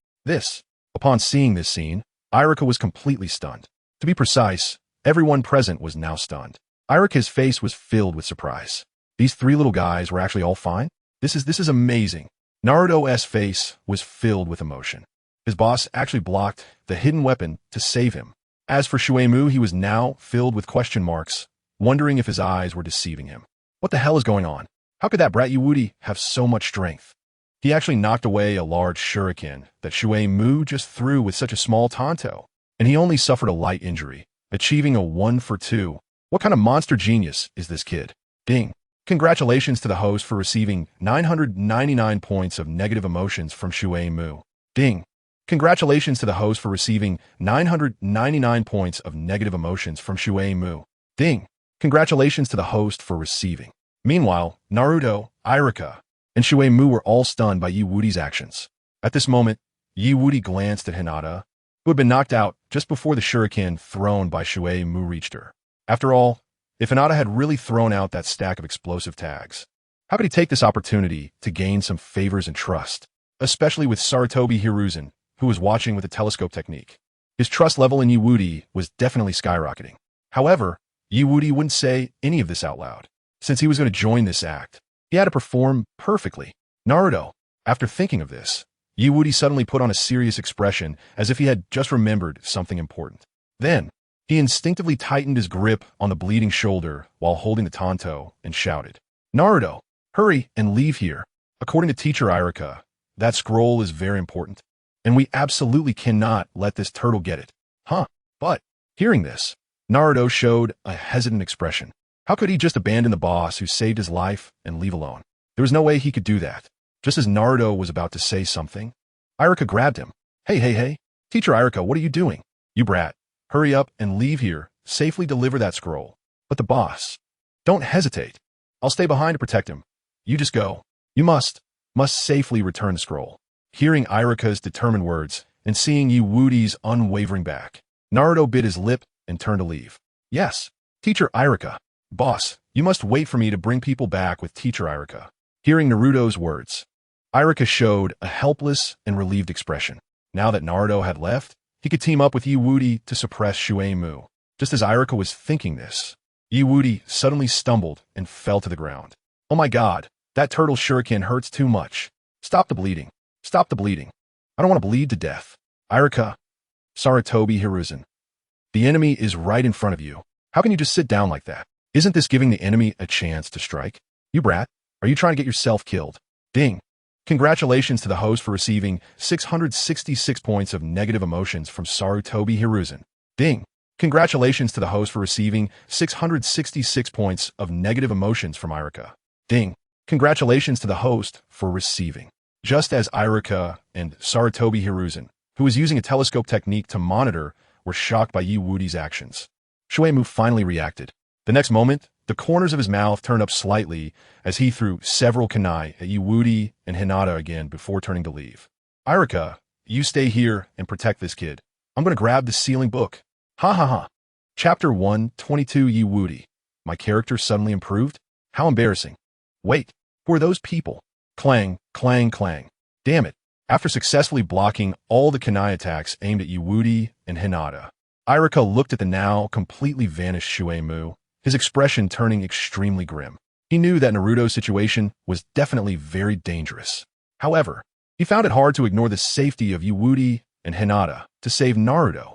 Upon seeing this scene, Iruka was completely stunned. To be precise, everyone present was now stunned. Iruka's face was filled with surprise. These three little guys were actually all fine? This is amazing. Naruto's face was filled with emotion. His boss actually blocked the hidden weapon to save him. As for Shuemu, he was now filled with question marks, wondering if his eyes were deceiving him. What the hell is going on? How could that brat Wudi have so much strength? He actually knocked away a large shuriken that Shuemu just threw with such a small tanto, and he only suffered a light injury, achieving a 1 for 2. What kind of monster genius is this kid? Ding. Congratulations to the host for receiving 999 points of negative emotions from Shuemu. Ding. Congratulations to the host for receiving 999 points of negative emotions from Shuemu. Ding. Congratulations to the host for receiving. Meanwhile, Naruto, Iruka, and Shuemu were all stunned by Wudi's actions. At this moment, Wudi glanced at Hinata, who had been knocked out just before the shuriken thrown by Shui Mu reached her. After all, if Hinata had really thrown out that stack of explosive tags, how could he take this opportunity to gain some favors and trust, especially with Sarutobi Hiruzen, who was watching with a telescope technique? His trust level in Yewudi was definitely skyrocketing. However, Yewudi wouldn't say any of this out loud. Since he was going to join this act, he had to perform perfectly. Naruto, after thinking of this, Yewudi suddenly put on a serious expression as if he had just remembered something important. Then, he instinctively tightened his grip on the bleeding shoulder while holding the tanto and shouted, "Naruto, hurry and leave here. According to Teacher Irika, that scroll is very important, and we absolutely cannot let this turtle get it." Huh? But, hearing this, Naruto showed a hesitant expression. How could he just abandon the boss who saved his life and leave alone? There was no way he could do that. Just as Naruto was about to say something, Irika grabbed him. Hey, Teacher Irika, what are you doing? You brat, hurry up and leave here, safely deliver that scroll. But the boss, don't hesitate. I'll stay behind to protect him. You just go. You must safely return the scroll. Hearing Irika's determined words and seeing Yewudi's unwavering back, Naruto bit his lip and turned to leave. Yes, Teacher Irika. Boss, you must wait for me to bring people back with Teacher Irika. Hearing Naruto's words, Irika showed a helpless and relieved expression. Now that Naruto had left, he could team up with Yewudi to suppress Shui Mu. Just as Irika was thinking this, Yewudi suddenly stumbled and fell to the ground. Oh my god, that turtle shuriken hurts too much. Stop the bleeding. Stop the bleeding. I don't want to bleed to death. Irika, Sarutobi Hiruzen. The enemy is right in front of you. How can you just sit down like that? Isn't this giving the enemy a chance to strike? You brat, are you trying to get yourself killed? Ding. Congratulations to the host for receiving 666 points of negative emotions from Sarutobi Hiruzen. Ding. Congratulations to the host for receiving 666 points of negative emotions from Irika. Ding. Congratulations to the host for receiving. Just as Irika and Sarutobi Hiruzen, who was using a telescope technique to monitor, were shocked by Yewudi's actions, Shuemu finally reacted. The next moment, the corners of his mouth turned up slightly as he threw several kunai at Yewudi and Hinata again before turning to leave. Irika, you stay here and protect this kid. I'm going to grab the sealing book. Ha ha ha. Chapter 122 Yewudi. My character suddenly improved? How embarrassing. Wait, who are those people? Clang, clang, clang. Damn it. After successfully blocking all the kunai attacks aimed at Yewudi and Hinata, Irika looked at the now completely vanished Shuemu, his expression turning extremely grim. He knew that Naruto's situation was definitely very dangerous. However, he found it hard to ignore the safety of Yewudi and Hinata to save Naruto.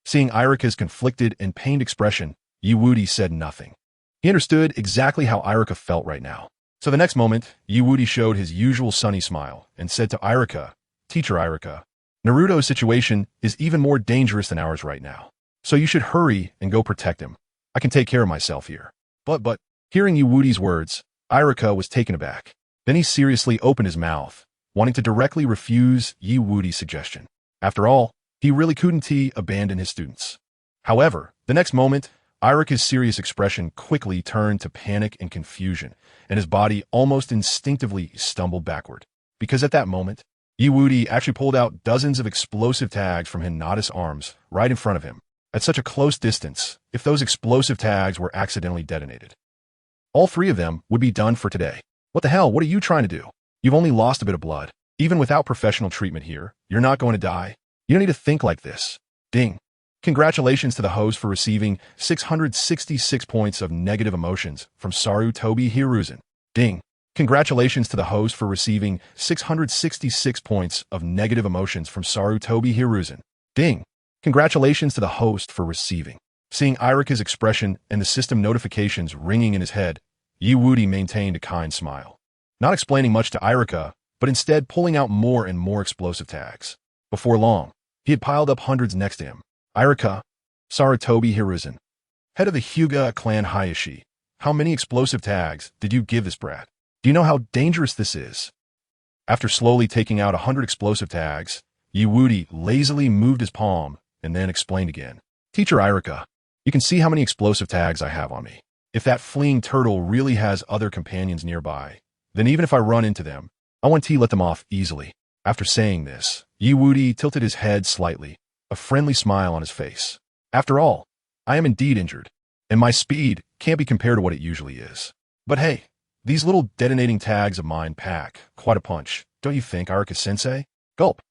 Seeing Irika's conflicted and pained expression, Yewudi said nothing. He understood exactly how Irika felt right now. So the next moment, Yewudi showed his usual sunny smile and said to Irika, Teacher Irika, Naruto's situation is even more dangerous than ours right now. So you should hurry and go protect him. I can take care of myself here. But, hearing Yewudi's words, Irika was taken aback. Then he seriously opened his mouth, wanting to directly refuse Yewudi's suggestion. After all, he really couldn't abandon his students. However, the next moment, Irika's serious expression quickly turned to panic and confusion, and his body almost instinctively stumbled backward. Because at that moment, Yewudi actually pulled out dozens of explosive tags from Hinata's arms right in front of him. At such a close distance, if those explosive tags were accidentally detonated, all three of them would be done for today. What the hell, what are you trying to do? You've only lost a bit of blood. Even without professional treatment here, you're not going to die. You don't need to think like this. Ding. Congratulations to the host for receiving 666 points of negative emotions from Sarutobi Hiruzen. Ding. Congratulations to the host for receiving 666 points of negative emotions from Sarutobi Hiruzen. Ding. Congratulations to the host for receiving. Seeing Irika's expression and the system notifications ringing in his head, Yewudi maintained a kind smile. Not explaining much to Irika, but instead pulling out more and more explosive tags. Before long, he had piled up hundreds next to him. Irika, Sarutobi Hiruzen, head of the Hyuga clan Hayashi, how many explosive tags did you give this brat? Do you know how dangerous this is? After slowly taking out 100 explosive tags, Yewudi lazily moved his palm and then explained again. Teacher Irika, you can see how many explosive tags I have on me. If that fleeing turtle really has other companions nearby, then even if I run into them, I want to let them off easily. After saying this, Yewudi tilted his head slightly, a friendly smile on his face. After all, I am indeed injured, and my speed can't be compared to what it usually is. But hey, these little detonating tags of mine pack quite a punch, don't you think, Arika-sensei? Gulp.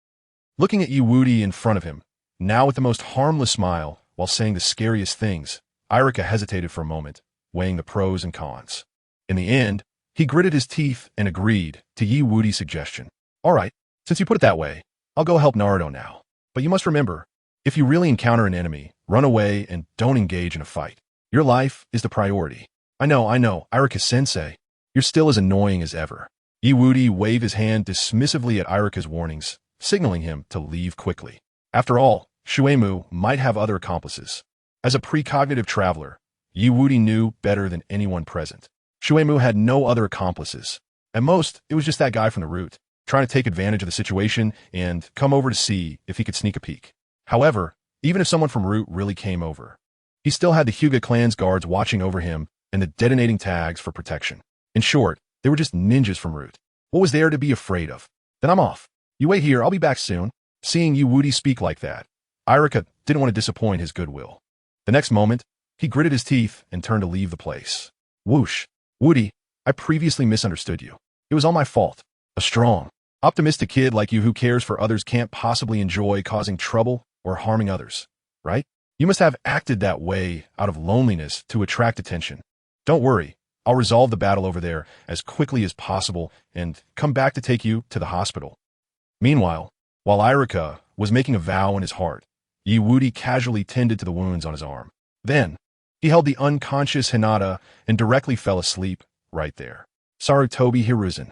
Looking at Woody in front of him, now with the most harmless smile, while saying the scariest things, Irika hesitated for a moment, weighing the pros and cons. In the end, he gritted his teeth and agreed to Woody's suggestion. All right, since you put it that way, I'll go help Naruto now. But you must remember, if you really encounter an enemy, run away and don't engage in a fight. Your life is the priority. I know, Irika-sensei. You're still as annoying as ever. Woody waved his hand dismissively at Irika's warnings, signaling him to leave quickly. After all, Shuemu might have other accomplices. As a precognitive traveler, Woody knew better than anyone present. Shuemu had no other accomplices. At most, it was just that guy from the Root, trying to take advantage of the situation and come over to see if he could sneak a peek. However, even if someone from Root really came over, he still had the Hyuga clan's guards watching over him and the detonating tags for protection. In short, they were just ninjas from Root. What was there to be afraid of? Then I'm off. You wait here, I'll be back soon. Seeing Woody speak like that, Irika didn't want to disappoint his goodwill. The next moment, he gritted his teeth and turned to leave the place. Whoosh. Woody, I previously misunderstood you. It was all my fault. A strong, optimistic kid like you who cares for others can't possibly enjoy causing trouble or harming others, right? You must have acted that way out of loneliness to attract attention. Don't worry, I'll resolve the battle over there as quickly as possible and come back to take you to the hospital. Meanwhile, while Irika was making a vow in his heart, Woody casually tended to the wounds on his arm. Then, he held the unconscious Hinata and directly fell asleep right there. Sarutobi Hiruzen.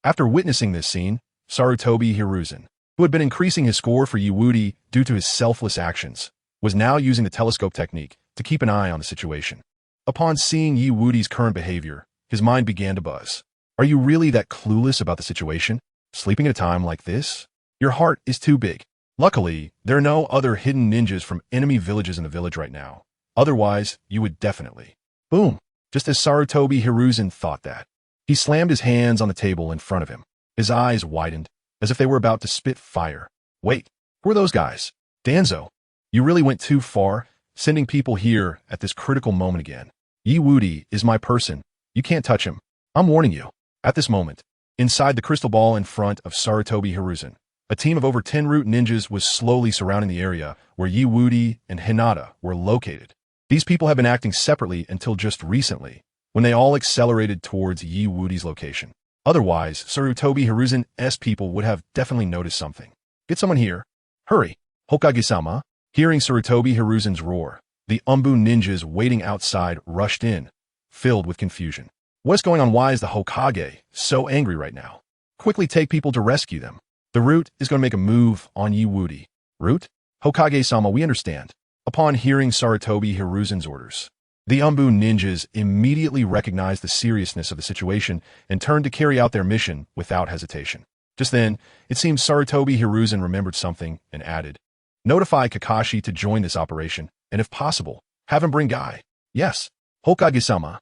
After witnessing this scene, Sarutobi Hiruzen, who had been increasing his score for Woody due to his selfless actions, was now using the telescope technique to keep an eye on the situation. Upon seeing Woody's current behavior, his mind began to buzz. Are you really that clueless about the situation? Sleeping at a time like this? Your heart is too big. Luckily, there are no other hidden ninjas from enemy villages in the village right now. Otherwise, you would definitely. Boom! Just as Sarutobi Hiruzen thought that, he slammed his hands on the table in front of him. His eyes widened, as if they were about to spit fire. Wait, who are those guys? Danzo, you really went too far, sending people here at this critical moment again. Woody is my person. You can't touch him. I'm warning you. At this moment, inside the crystal ball in front of Sarutobi Hiruzen, a team of over 10 Root ninjas was slowly surrounding the area where Woody and Hinata were located. These people have been acting separately until just recently, when they all accelerated towards Woody's location. Otherwise, Sarutobi Hiruzen's people would have definitely noticed something. Get someone here. Hurry. Hokage-sama. Hearing Sarutobi Hiruzen's roar, the Anbu ninjas waiting outside rushed in, filled with confusion. What's going on? Why is the Hokage so angry right now? Quickly take people to rescue them. The Root is going to make a move on Woody. Root? Hokage-sama, we understand. Upon hearing Sarutobi Hiruzen's orders, the Anbu ninjas immediately recognized the seriousness of the situation and turned to carry out their mission without hesitation. Just then, it seems Sarutobi Hiruzen remembered something and added, notify Kakashi to join this operation, and if possible, have him bring Guy. Yes, Hokage-sama.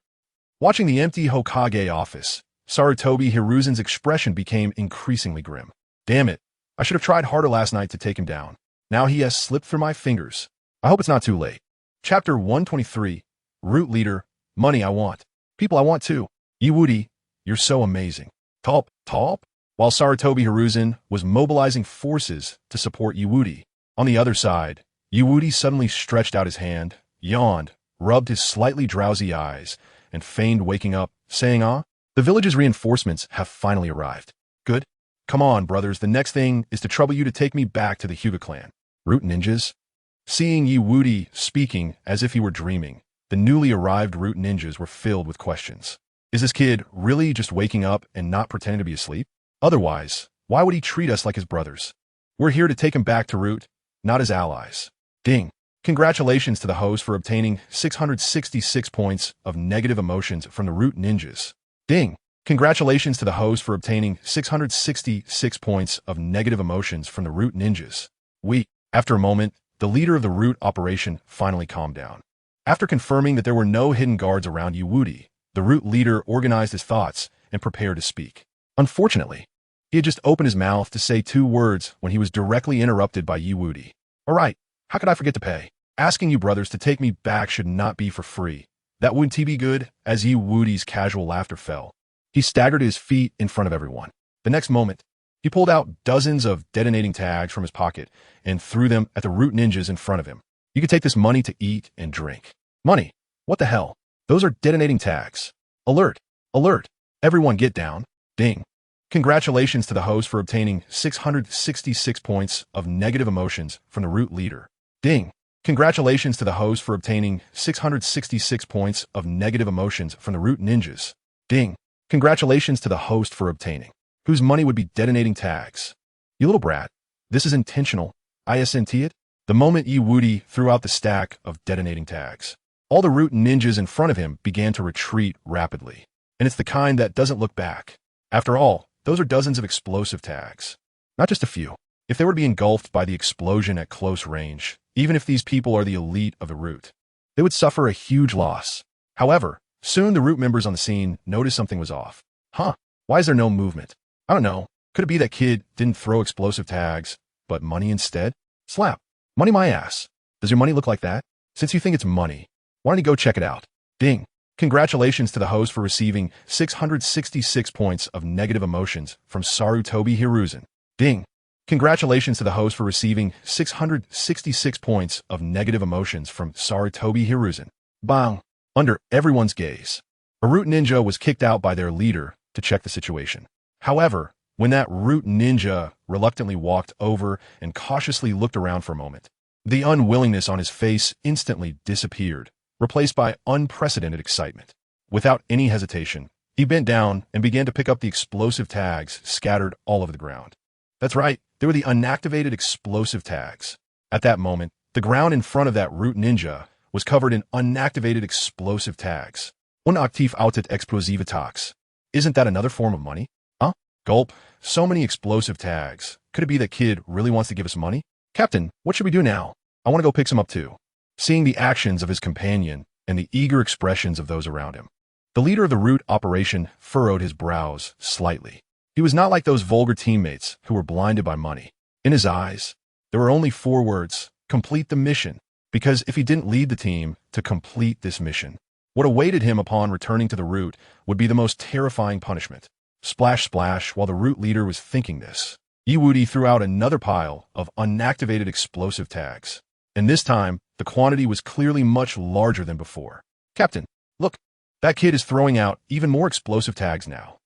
Watching the empty Hokage office, Sarutobi Hiruzen's expression became increasingly grim. Damn it, I should have tried harder last night to take him down. Now he has slipped through my fingers. I hope it's not too late. Chapter 123, Root Leader, Money I Want. People I want too. Woody, you're so amazing. Top. While Sarutobi Hiruzen was mobilizing forces to support Woody, on the other side, Woody suddenly stretched out his hand, yawned, rubbed his slightly drowsy eyes, and feigned waking up, saying, the village's reinforcements have finally arrived. Good. Come on, brothers, the next thing is to trouble you to take me back to the Hyuga clan. Root ninjas? Seeing Woody speaking as if he were dreaming, the newly arrived Root ninjas were filled with questions. Is this kid really just waking up and not pretending to be asleep? Otherwise, why would he treat us like his brothers? We're here to take him back to Root, not as allies. Ding. Congratulations to the host for obtaining 666 points of negative emotions from the Root ninjas. Ding. Congratulations to the host for obtaining 666 points of negative emotions from the Root ninjas. After a moment, the leader of the Root operation finally calmed down. After confirming that there were no hidden guards around Woody, the Root leader organized his thoughts and prepared to speak. Unfortunately, he had just opened his mouth to say 2 words when he was directly interrupted by Woody. Alright, how could I forget to pay? Asking you brothers to take me back should not be for free. That wouldn't be good, as Woody's casual laughter fell. He staggered to his feet in front of everyone. The next moment, he pulled out dozens of detonating tags from his pocket and threw them at the root ninjas in front of him. You could take this money to eat and drink. Money? What the hell? Those are detonating tags. Alert! Alert! Everyone get down. Ding. Congratulations to the host for obtaining 666 points of negative emotions from the root leader. Ding. Congratulations to the host for obtaining 666 points of negative emotions from the root ninjas. Ding. Congratulations to the host for obtaining. Whose money would be detonating tags? You little brat. This is intentional. ISNT it? The moment Woody threw out the stack of detonating tags, all the root ninjas in front of him began to retreat rapidly. And it's the kind that doesn't look back. After all, those are dozens of explosive tags. Not just a few. If they were to be engulfed by the explosion at close range, even if these people are the elite of the root, they would suffer a huge loss. However, soon the root members on the scene noticed something was off. Huh, why is there no movement? I don't know. Could it be that kid didn't throw explosive tags, but money instead? Slap. Money my ass. Does your money look like that? Since you think it's money, why don't you go check it out? Ding. Congratulations to the host for receiving 666 points of negative emotions from Sarutobi Hiruzen. Ding. Congratulations to the host for receiving 666 points of negative emotions from Sarutobi Hiruzen. Bang. Under everyone's gaze, a root ninja was kicked out by their leader to check the situation. However, when that root ninja reluctantly walked over and cautiously looked around for a moment, the unwillingness on his face instantly disappeared, replaced by unprecedented excitement. Without any hesitation, he bent down and began to pick up the explosive tags scattered all over the ground. That's right, they were the unactivated explosive tags. At that moment, the ground in front of that root ninja was covered in unactivated explosive tags. Unaktiv-outet explosive tags. Isn't that another form of money? Huh? Gulp. So many explosive tags. Could it be that kid really wants to give us money? Captain, what should we do now? I want to go pick some up too. Seeing the actions of his companion and the eager expressions of those around him, the leader of the root operation furrowed his brows slightly. He was not like those vulgar teammates who were blinded by money. In his eyes, there were only 4 words: complete the mission. Because if he didn't lead the team to complete this mission, what awaited him upon returning to the root would be the most terrifying punishment. Splash, splash. While the root leader was thinking this, Woody threw out another pile of unactivated explosive tags. And this time, the quantity was clearly much larger than before. Captain, look, that kid is throwing out even more explosive tags now.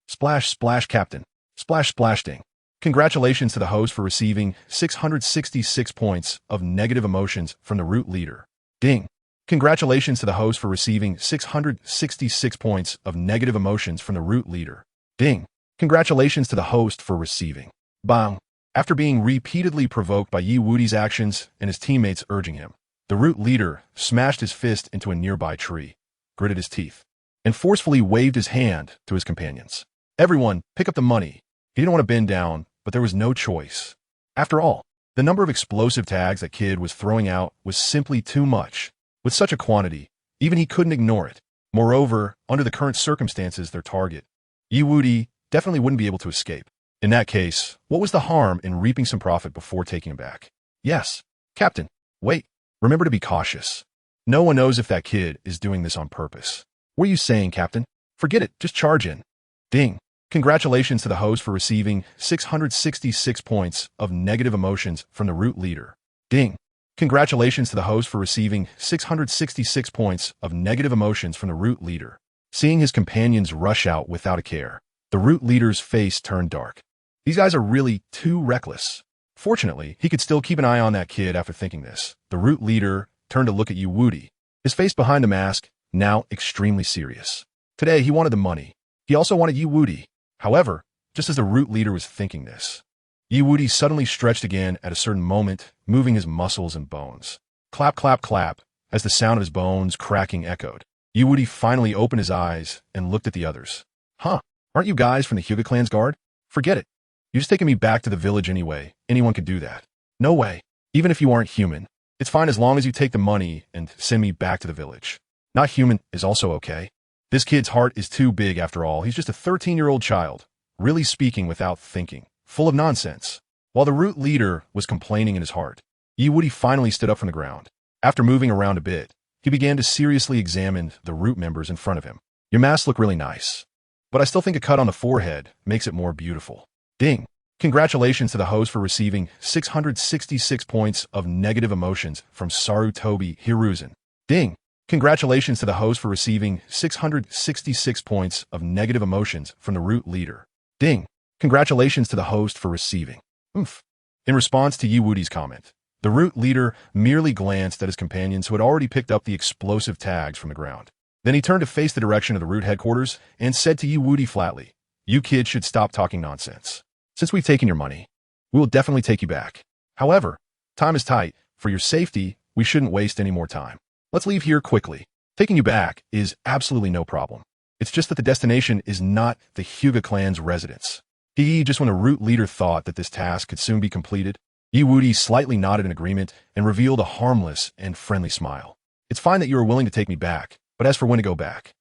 Splash, splash, Captain. Splash, splash, ding. Congratulations to the host for receiving 666 points of negative emotions from the root leader. Ding. Congratulations to the host for receiving 666 points of negative emotions from the root leader. Ding. Congratulations to the host for receiving. Bang. After being repeatedly provoked by Woody's actions and his teammates urging him, the root leader smashed his fist into a nearby tree, gritted his teeth, and forcefully waved his hand to his companions. Everyone, pick up the money. He didn't want to bend down, but there was no choice. After all, the number of explosive tags that kid was throwing out was simply too much. With such a quantity, even he couldn't ignore it. Moreover, under the current circumstances, their target, Woody, definitely wouldn't be able to escape. In that case, what was the harm in reaping some profit before taking him back? Yes, Captain, wait, remember to be cautious. No one knows if that kid is doing this on purpose. What are you saying, Captain? Forget it, just charge in. Ding. Congratulations to the host for receiving 666 points of negative emotions from the root leader. Ding. Congratulations to the host for receiving 666 points of negative emotions from the root leader. Seeing his companions rush out without a care, the root leader's face turned dark. These guys are really too reckless. Fortunately, he could still keep an eye on that kid after thinking this. The root leader turned to look at Woody, his face behind the mask, now extremely serious. Today, he wanted the money. He also wanted Woody. However, just as the root leader was thinking this, Woody suddenly stretched again at a certain moment, moving his muscles and bones. Clap, clap, clap, as the sound of his bones cracking echoed. Woody finally opened his eyes and looked at the others. Huh, aren't you guys from the Hyuga clan's guard? Forget it. You're just taking me back to the village anyway. Anyone could do that. No way. Even if you aren't human, it's fine as long as you take the money and send me back to the village. Not human is also okay. This kid's heart is too big after all. He's just a 13-year-old child, really speaking without thinking, full of nonsense. While the root leader was complaining in his heart, Woody finally stood up from the ground. After moving around a bit, he began to seriously examine the Root members in front of him. Your masks look really nice, but I still think a cut on the forehead makes it more beautiful. Ding! Congratulations to the host for receiving 666 points of negative emotions from Sarutobi Hiruzen. Ding! Congratulations to the host for receiving 666 points of negative emotions from the Root leader. Ding! Congratulations to the host for receiving. Oomph. In response to Woody's comment, the Root leader merely glanced at his companions who had already picked up the explosive tags from the ground. Then he turned to face the direction of the Root headquarters and said to Woody flatly, "You kids should stop talking nonsense. Since we've taken your money, we will definitely take you back. However, time is tight. For your safety, we shouldn't waste any more time. Let's leave here quickly. Taking you back is absolutely no problem. It's just that the destination is not the Hyuga clan's residence." Just when the Root leader thought that this task could soon be completed, Woody slightly nodded in agreement and revealed a harmless and friendly smile. "It's fine that you are willing to take me back, but as for when to go back."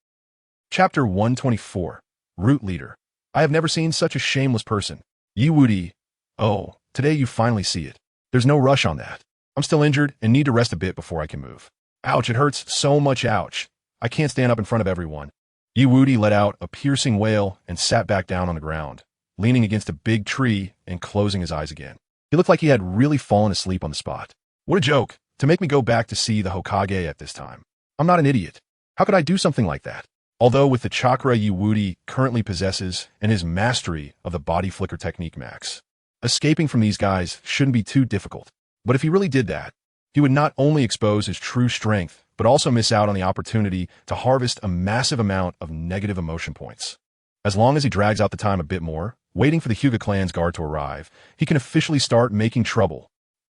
Chapter 124. Root Leader. I have never seen such a shameless person. Woody. Oh, today you finally see it. There's no rush on that. I'm still injured and need to rest a bit before I can move. Ouch, it hurts so much, ouch. I can't stand up in front of everyone. Woody let out a piercing wail and sat back down on the ground, leaning against a big tree and closing his eyes again. He looked like he had really fallen asleep on the spot. What a joke, to make me go back to see the Hokage at this time. I'm not an idiot. How could I do something like that? Although with the chakra Woody currently possesses and his mastery of the body flicker technique max, escaping from these guys shouldn't be too difficult. But if he really did that, he would not only expose his true strength, but also miss out on the opportunity to harvest a massive amount of negative emotion points. As long as he drags out the time a bit more, waiting for the Hyuga clan's guard to arrive, he can officially start making trouble.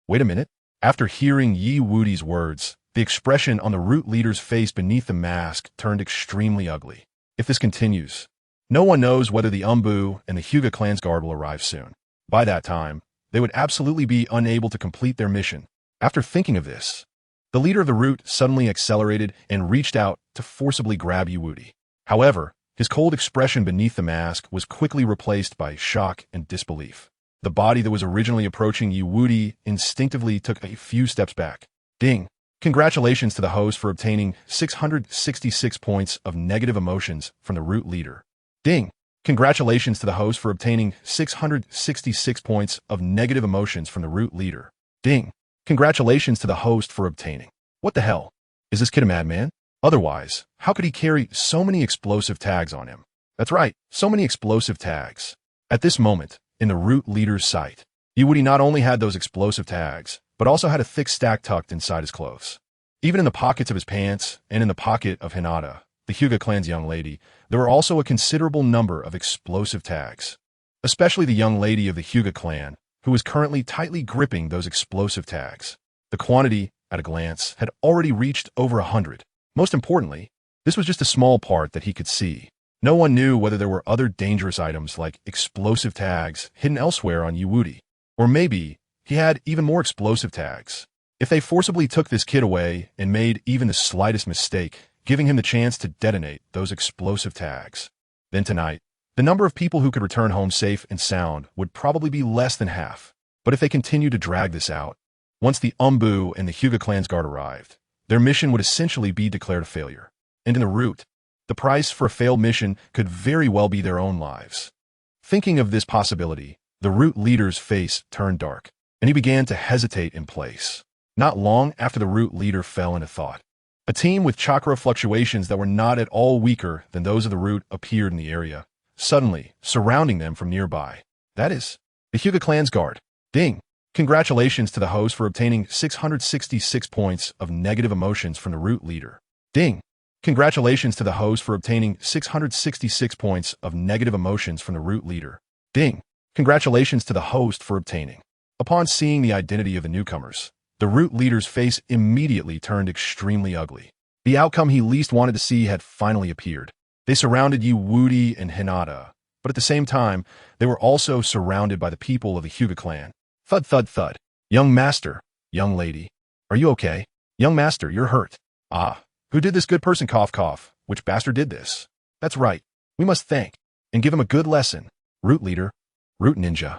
Wait a minute. After hearing Woody's words, the expression on the Root leader's face beneath the mask turned extremely ugly. If this continues, no one knows whether the Anbu and the Hyuga clan's guard will arrive soon. By that time, they would absolutely be unable to complete their mission. After thinking of this, the leader of the Root suddenly accelerated and reached out to forcibly grab Woody. However, his cold expression beneath the mask was quickly replaced by shock and disbelief. The body that was originally approaching Woody instinctively took a few steps back. Ding! Congratulations to the host for obtaining 666 points of negative emotions from the Root leader. Ding! Congratulations to the host for obtaining 666 points of negative emotions from the Root leader. Ding! Congratulations to the host for obtaining. What the hell? Is this kid a madman? Otherwise, how could he carry so many explosive tags on him? That's right, so many explosive tags. At this moment, in the Root leader's sight, Woody not only had those explosive tags, but also had a thick stack tucked inside his clothes. Even in the pockets of his pants and in the pocket of Hinata, the Hyuga clan's young lady, there were also a considerable number of explosive tags. Especially the young lady of the Hyuga clan, who was currently tightly gripping those explosive tags. The quantity, at a glance, had already reached over 100. Most importantly, this was just a small part that he could see. No one knew whether there were other dangerous items like explosive tags hidden elsewhere on Woody. Or maybe he had even more explosive tags. If they forcibly took this kid away and made even the slightest mistake, giving him the chance to detonate those explosive tags, then tonight, the number of people who could return home safe and sound would probably be less than half. But if they continued to drag this out, once the Anbu and the Hyuga clan's guard arrived, their mission would essentially be declared a failure. And in the Root, the price for a failed mission could very well be their own lives. Thinking of this possibility, the Root leader's face turned dark, and he began to hesitate in place. Not long after the Root leader fell into thought, a team with chakra fluctuations that were not at all weaker than those of the Root appeared in the area, suddenly surrounding them from nearby. That is, the Hyuga clan's guard. Ding! Congratulations to the host for obtaining 666 points of negative emotions from the Root leader. Ding! Congratulations to the host for obtaining 666 points of negative emotions from the Root leader. Ding! Congratulations to the host for obtaining. Upon seeing the identity of the newcomers, the Root leader's face immediately turned extremely ugly. The outcome he least wanted to see had finally appeared. They surrounded Woody and Hinata, but at the same time, they were also surrounded by the people of the Hyuga clan. Thud, thud, thud. Young master, young lady. Are you okay? Young master, you're hurt. Ah, who did this good person cough cough? Which bastard did this? That's right. We must thank and give him a good lesson. Root leader, Root ninja.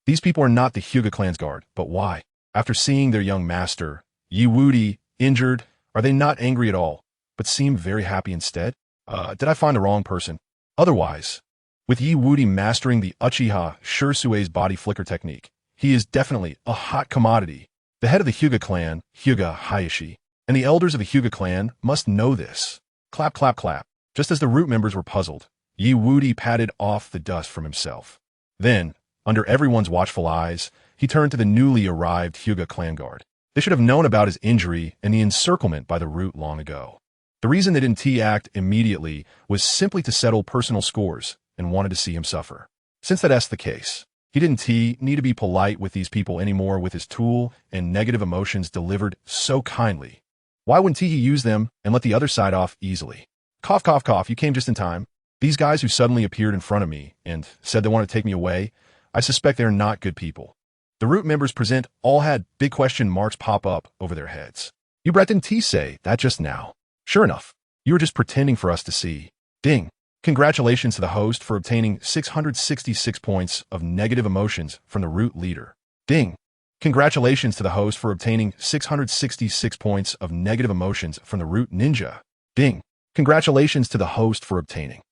These people are not the Hyuga clan's guard, but why? After seeing their young master, Wudi, injured, are they not angry at all, but seem very happy instead? Did I find the wrong person? Otherwise, with Wudi mastering the Uchiha Shursue's body flicker technique, he is definitely a hot commodity. The head of the Hyuga clan, Hyuga Hayashi, and the elders of the Hyuga clan must know this. Clap, clap, clap. Just as the Root members were puzzled, Wudi patted off the dust from himself. Then, under everyone's watchful eyes, he turned to the newly arrived Hyuga clan guard. They should have known about his injury and the encirclement by the Root long ago. The reason they didn't act immediately was simply to settle personal scores and wanted to see him suffer. Since that's the case, he didn't need to be polite with these people anymore with his tool and negative emotions delivered so kindly. Why wouldn't he use them and let the other side off easily? Cough, cough, cough, you came just in time. These guys who suddenly appeared in front of me and said they want to take me away, I suspect they're not good people. The Root members present all had big question marks pop up over their heads. You Brett didn't say that just now. Sure enough, you were just pretending for us to see. Ding. Congratulations to the host for obtaining 666 points of negative emotions from the Root leader. Ding. Congratulations to the host for obtaining 666 points of negative emotions from the Root ninja. Ding. Congratulations to the host for obtaining.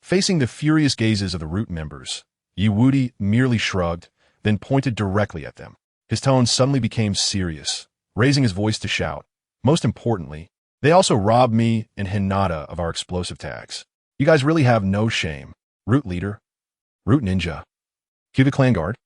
Facing the furious gazes of the Root members, Wudi merely shrugged, then pointed directly at them. His tone suddenly became serious, raising his voice to shout. Most importantly, they also robbed me and Hinata of our explosive tags. You guys really have no shame. Root leader. Root ninja. Hyuga clan guard.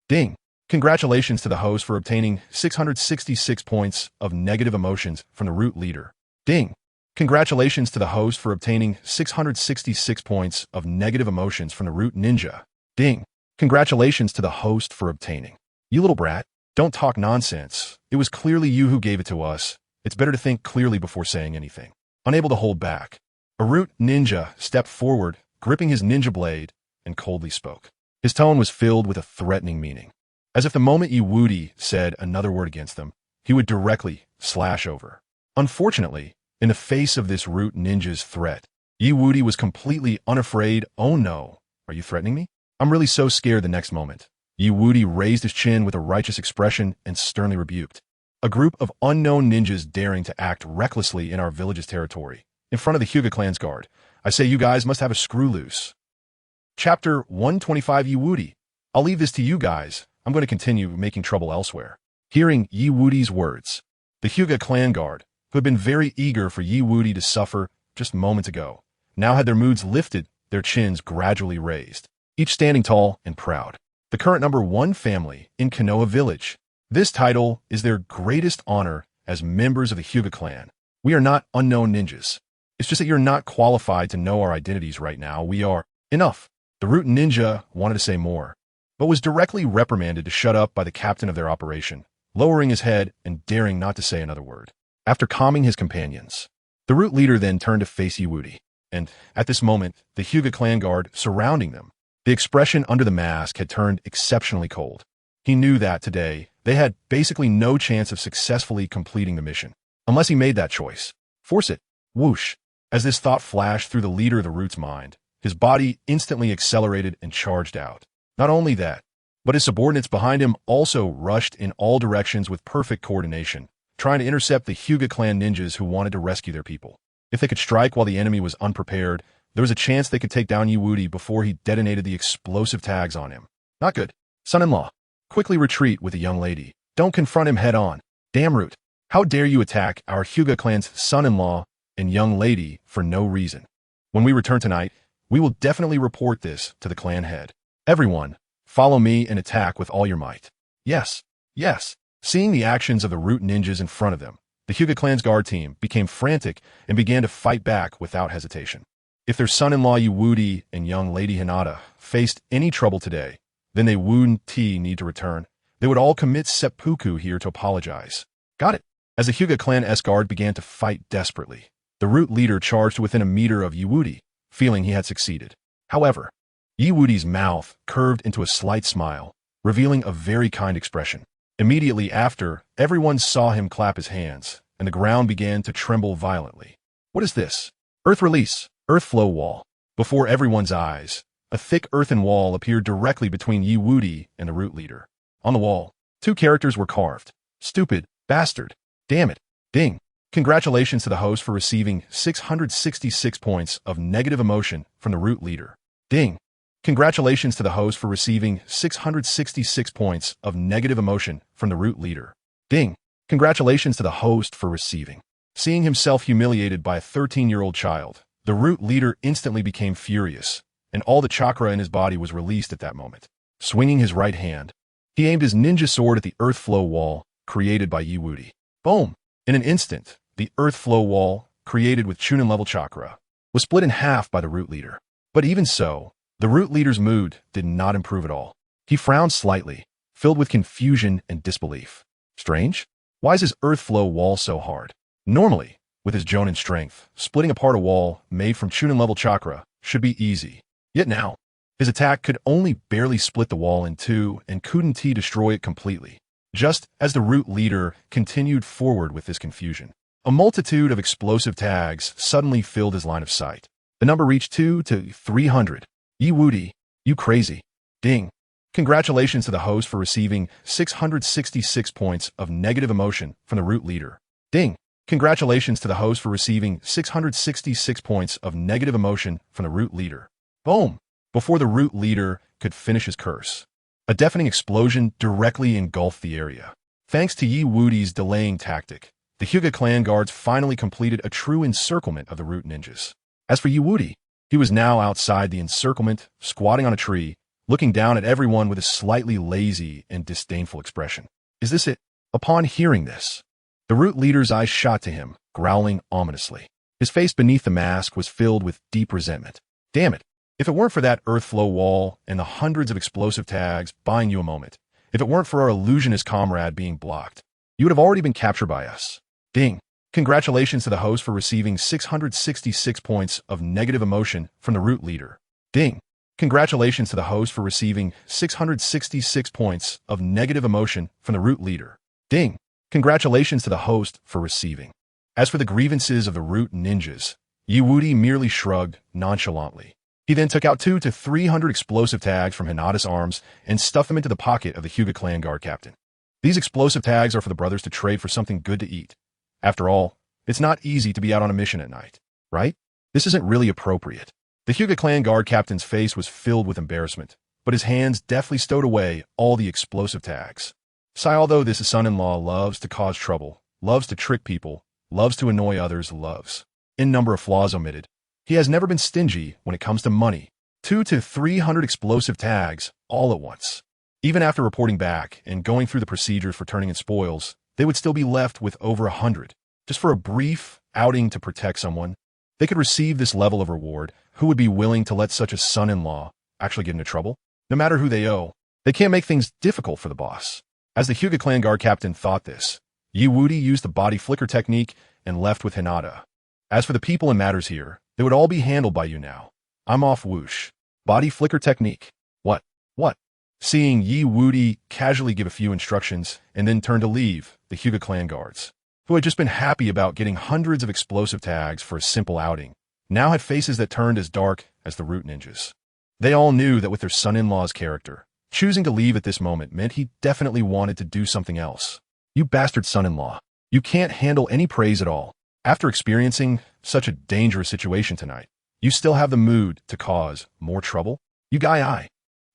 Ding. Congratulations to the host for obtaining 666 points of negative emotions from the Root leader. Ding. Congratulations to the host for obtaining 666 points of negative emotions from the Root ninja. Ding. Congratulations to the host for obtaining. You little brat, don't talk nonsense. It was clearly you who gave it to us. It's better to think clearly before saying anything. Unable to hold back, a Root ninja stepped forward, gripping his ninja blade, and coldly spoke. His tone was filled with a threatening meaning. As if the moment Wudi said another word against them, he would directly slash over. Unfortunately, in the face of this Root ninja's threat, Wudi was completely unafraid. Oh no, are you threatening me? I'm really so scared the next moment. Wudi raised his chin with a righteous expression and sternly rebuked. A group of unknown ninjas daring to act recklessly in our village's territory, in front of the Hyuga clan's guard. I say you guys must have a screw loose. Chapter 125 Wudi. I'll leave this to you guys. I'm going to continue making trouble elsewhere. Hearing Wudi's words, the Hyuga clan guard, who had been very eager for Wudi to suffer just moments ago, now had their moods lifted, their chins gradually raised, each standing tall and proud. The current #1 family in Konoha village. This title is their greatest honor as members of the Hyuga clan. We are not unknown ninjas. It's just that you're not qualified to know our identities right now. We are. Enough. The Root ninja wanted to say more, but was directly reprimanded to shut up by the captain of their operation, lowering his head and daring not to say another word. After calming his companions, the Root leader then turned to face Wudi, and at this moment, the Hyuga clan guard surrounding them. The expression under the mask had turned exceptionally cold. He knew that today, they had basically no chance of successfully completing the mission, unless he made that choice. Force it. Whoosh. As this thought flashed through the leader of the Root's mind, his body instantly accelerated and charged out. Not only that, but his subordinates behind him also rushed in all directions with perfect coordination, trying to intercept the Hyuga clan ninjas who wanted to rescue their people. If they could strike while the enemy was unprepared, there was a chance they could take down Wudi before he detonated the explosive tags on him. Not good. Son-in-law, quickly retreat with the young lady. Don't confront him head-on. Damn Root. How dare you attack our Hyuga clan's son-in-law and young lady for no reason? When we return tonight, we will definitely report this to the clan head. Everyone, follow me and attack with all your might. Yes, yes. Seeing the actions of the Root ninjas in front of them, the Hyuga clan's guard team became frantic and began to fight back without hesitation. If their son-in-law Wudi and young lady Hinata faced any trouble today, then they wouldn't need to return. They would all commit seppuku here to apologize. Got it. As the Hyuga clan's guard began to fight desperately, the Root leader charged within a meter of Wudi, feeling he had succeeded. However, Wudi's mouth curved into a slight smile, revealing a very kind expression. Immediately after, everyone saw him clap his hands, and the ground began to tremble violently. What is this? Earth release. Earth flow wall. Before everyone's eyes, a thick earthen wall appeared directly between Wudi and the Root leader. On the wall, 2 characters were carved. Stupid. Bastard. Damn it. Ding. Congratulations to the host for receiving 666 points of negative emotion from the root leader. Ding. Congratulations to the host for receiving 666 points of negative emotion from the root leader. Ding. Congratulations to the host for receiving. Seeing himself humiliated by a 13-year-old child, the root leader instantly became furious, and all the chakra in his body was released at that moment. Swinging his right hand, he aimed his ninja sword at the earth flow wall created by Wudi. Boom! In an instant, the earth flow wall, created with Chunin level chakra, was split in half by the root leader. But even so, the root leader's mood did not improve at all. He frowned slightly, filled with confusion and disbelief. Strange? Why is his earth flow wall so hard? Normally, with his Jonin strength, splitting apart a wall made from Chunin level chakra should be easy. Yet now, his attack could only barely split the wall in two and couldn't destroy it completely. Just as the root leader continued forward with this confusion, a multitude of explosive tags suddenly filled his line of sight. The number reached 2 to 300. Wudi, you crazy. Ding. Congratulations to the host for receiving 666 points of negative emotion from the root leader. Ding. Congratulations to the host for receiving 666 points of negative emotion from the root leader. Boom. Before the root leader could finish his curse, a deafening explosion directly engulfed the area. Thanks to Wudi's delaying tactic, the Hyuga clan guards finally completed a true encirclement of the root ninjas. As for Wudi, he was now outside the encirclement, squatting on a tree, looking down at everyone with a slightly lazy and disdainful expression. Is this it? Upon hearing this, the root leader's eyes shot to him, growling ominously. His face beneath the mask was filled with deep resentment. Damn it. If it weren't for that earth flow wall and the hundreds of explosive tags buying you a moment, if it weren't for our illusionist comrade being blocked, you would have already been captured by us. Ding. Congratulations to the host for receiving 666 points of negative emotion from the root leader. Ding. Congratulations to the host for receiving 666 points of negative emotion from the root leader. Ding. Congratulations to the host for receiving. As for the grievances of the root ninjas, Wudi merely shrugged nonchalantly. He then took out 200 to 300 explosive tags from Hinata's arms and stuffed them into the pocket of the Hyuga clan guard captain. These explosive tags are for the brothers to trade for something good to eat. After all, it's not easy to be out on a mission at night, right? This isn't really appropriate. The Hyuga clan guard captain's face was filled with embarrassment, but his hands deftly stowed away all the explosive tags. Sai, although this son-in-law loves to cause trouble, loves to trick people, loves to annoy others, loves in number of flaws omitted, he has never been stingy when it comes to money. 200 to 300 explosive tags all at once. Even after reporting back and going through the procedures for turning in spoils, they would still be left with over 100. Just for a brief outing to protect someone, they could receive this level of reward. Who would be willing to let such a son-in-law actually get into trouble? No matter who they owe, they can't make things difficult for the boss. As the Hyuga clan guard captain thought this, Wudi used the body flicker technique and left with Hinata. As for the people and matters here, they would all be handled by you now. I'm off, whoosh. Body flicker technique. What? Seeing Wudi casually give a few instructions and then turn to leave the Hyuga clan guards, who had just been happy about getting hundreds of explosive tags for a simple outing, now had faces that turned as dark as the root ninjas. They all knew that with their son-in-law's character, choosing to leave at this moment meant he definitely wanted to do something else. You bastard son-in-law. You can't handle any praise at all. After experiencing such a dangerous situation tonight, you still have the mood to cause more trouble? You guy.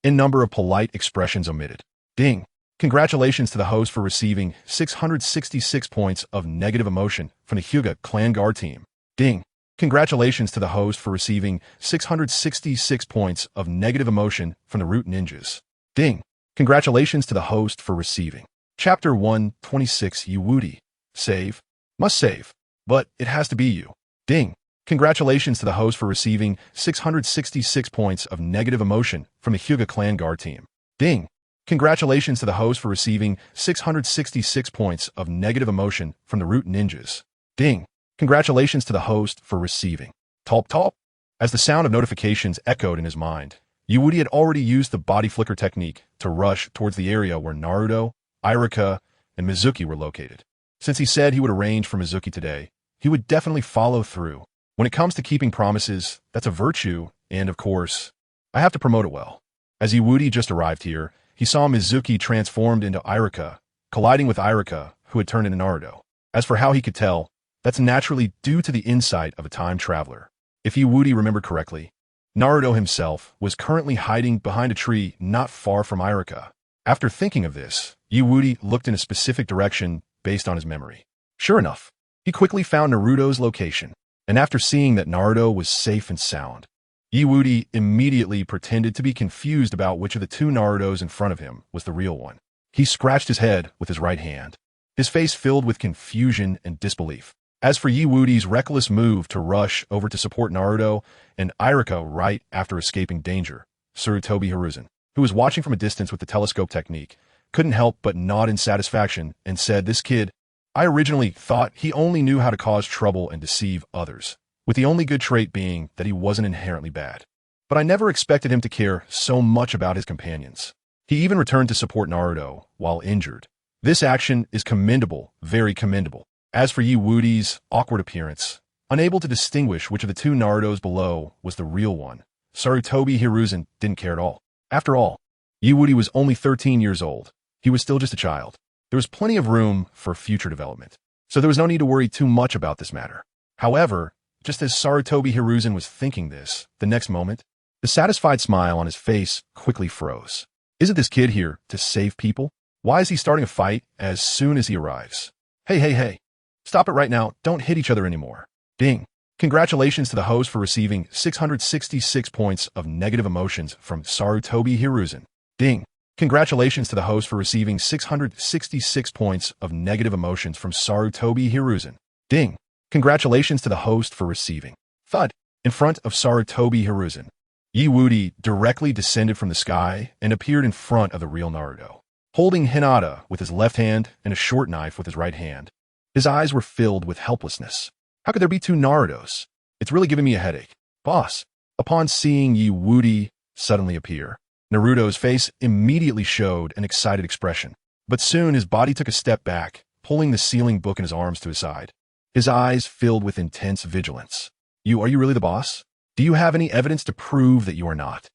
In number of polite expressions omitted. Ding. Congratulations to the host for receiving 666 points of negative emotion from the Hyuga clan guard team. Ding. Congratulations to the host for receiving 666 points of negative emotion from the root ninjas. Ding. Congratulations to the host for receiving. Chapter 126 Wudi. Save. Must save. But it has to be you. Ding. Congratulations to the host for receiving 666 points of negative emotion from the Hyuga clan guard team. Ding. Congratulations to the host for receiving 666 points of negative emotion from the root ninjas. Ding. Congratulations to the host for receiving. Talp. As the sound of notifications echoed in his mind, Wudi had already used the body flicker technique to rush towards the area where Naruto, Iruka, and Mizuki were located. Since he said he would arrange for Mizuki today, he would definitely follow through. When it comes to keeping promises, that's a virtue, and of course, I have to promote it well. As Wudi just arrived here, he saw Mizuki transformed into Iruka, colliding with Iruka, who had turned into Naruto. As for how he could tell, that's naturally due to the insight of a time traveler. If Wudi remembered correctly, Naruto himself was currently hiding behind a tree not far from Iruka. After thinking of this, Wudi looked in a specific direction based on his memory. Sure enough, he quickly found Naruto's location, and after seeing that Naruto was safe and sound, Wudi immediately pretended to be confused about which of the two Narutos in front of him was the real one. He scratched his head with his right hand, his face filled with confusion and disbelief. As for Wudi's reckless move to rush over to support Naruto and Iruka right after escaping danger, Sarutobi Hiruzen, who was watching from a distance with the telescope technique, couldn't help but nod in satisfaction and said, "This kid, I originally thought he only knew how to cause trouble and deceive others, with the only good trait being that he wasn't inherently bad. But I never expected him to care so much about his companions. He even returned to support Naruto while injured. This action is commendable, very commendable." As for Wudi's awkward appearance, unable to distinguish which of the two Narutos below was the real one, Sarutobi Hiruzen didn't care at all. After all, Wudi was only 13 years old. He was still just a child. There was plenty of room for future development, so there was no need to worry too much about this matter. However, just as Sarutobi Hiruzen was thinking this, the next moment, the satisfied smile on his face quickly froze. Isn't this kid here to save people? Why is he starting a fight as soon as he arrives? Hey. Stop it right now. Don't hit each other anymore. Ding. Congratulations to the host for receiving 666 points of negative emotions from Sarutobi Hiruzen. Ding. Congratulations to the host for receiving 666 points of negative emotions from Sarutobi Hiruzen. Ding. Congratulations to the host for receiving. Thud. In front of Sarutobi Hiruzen, Wudi directly descended from the sky and appeared in front of the real Naruto, holding Hinata with his left hand and a short knife with his right hand. His eyes were filled with helplessness. How could there be two Narutos? It's really giving me a headache. Boss. Upon seeing Wudi suddenly appear, Naruto's face immediately showed an excited expression. But soon his body took a step back, pulling the sealing book in his arms to his side. His eyes filled with intense vigilance. Are you really the boss? Do you have any evidence to prove that you are not?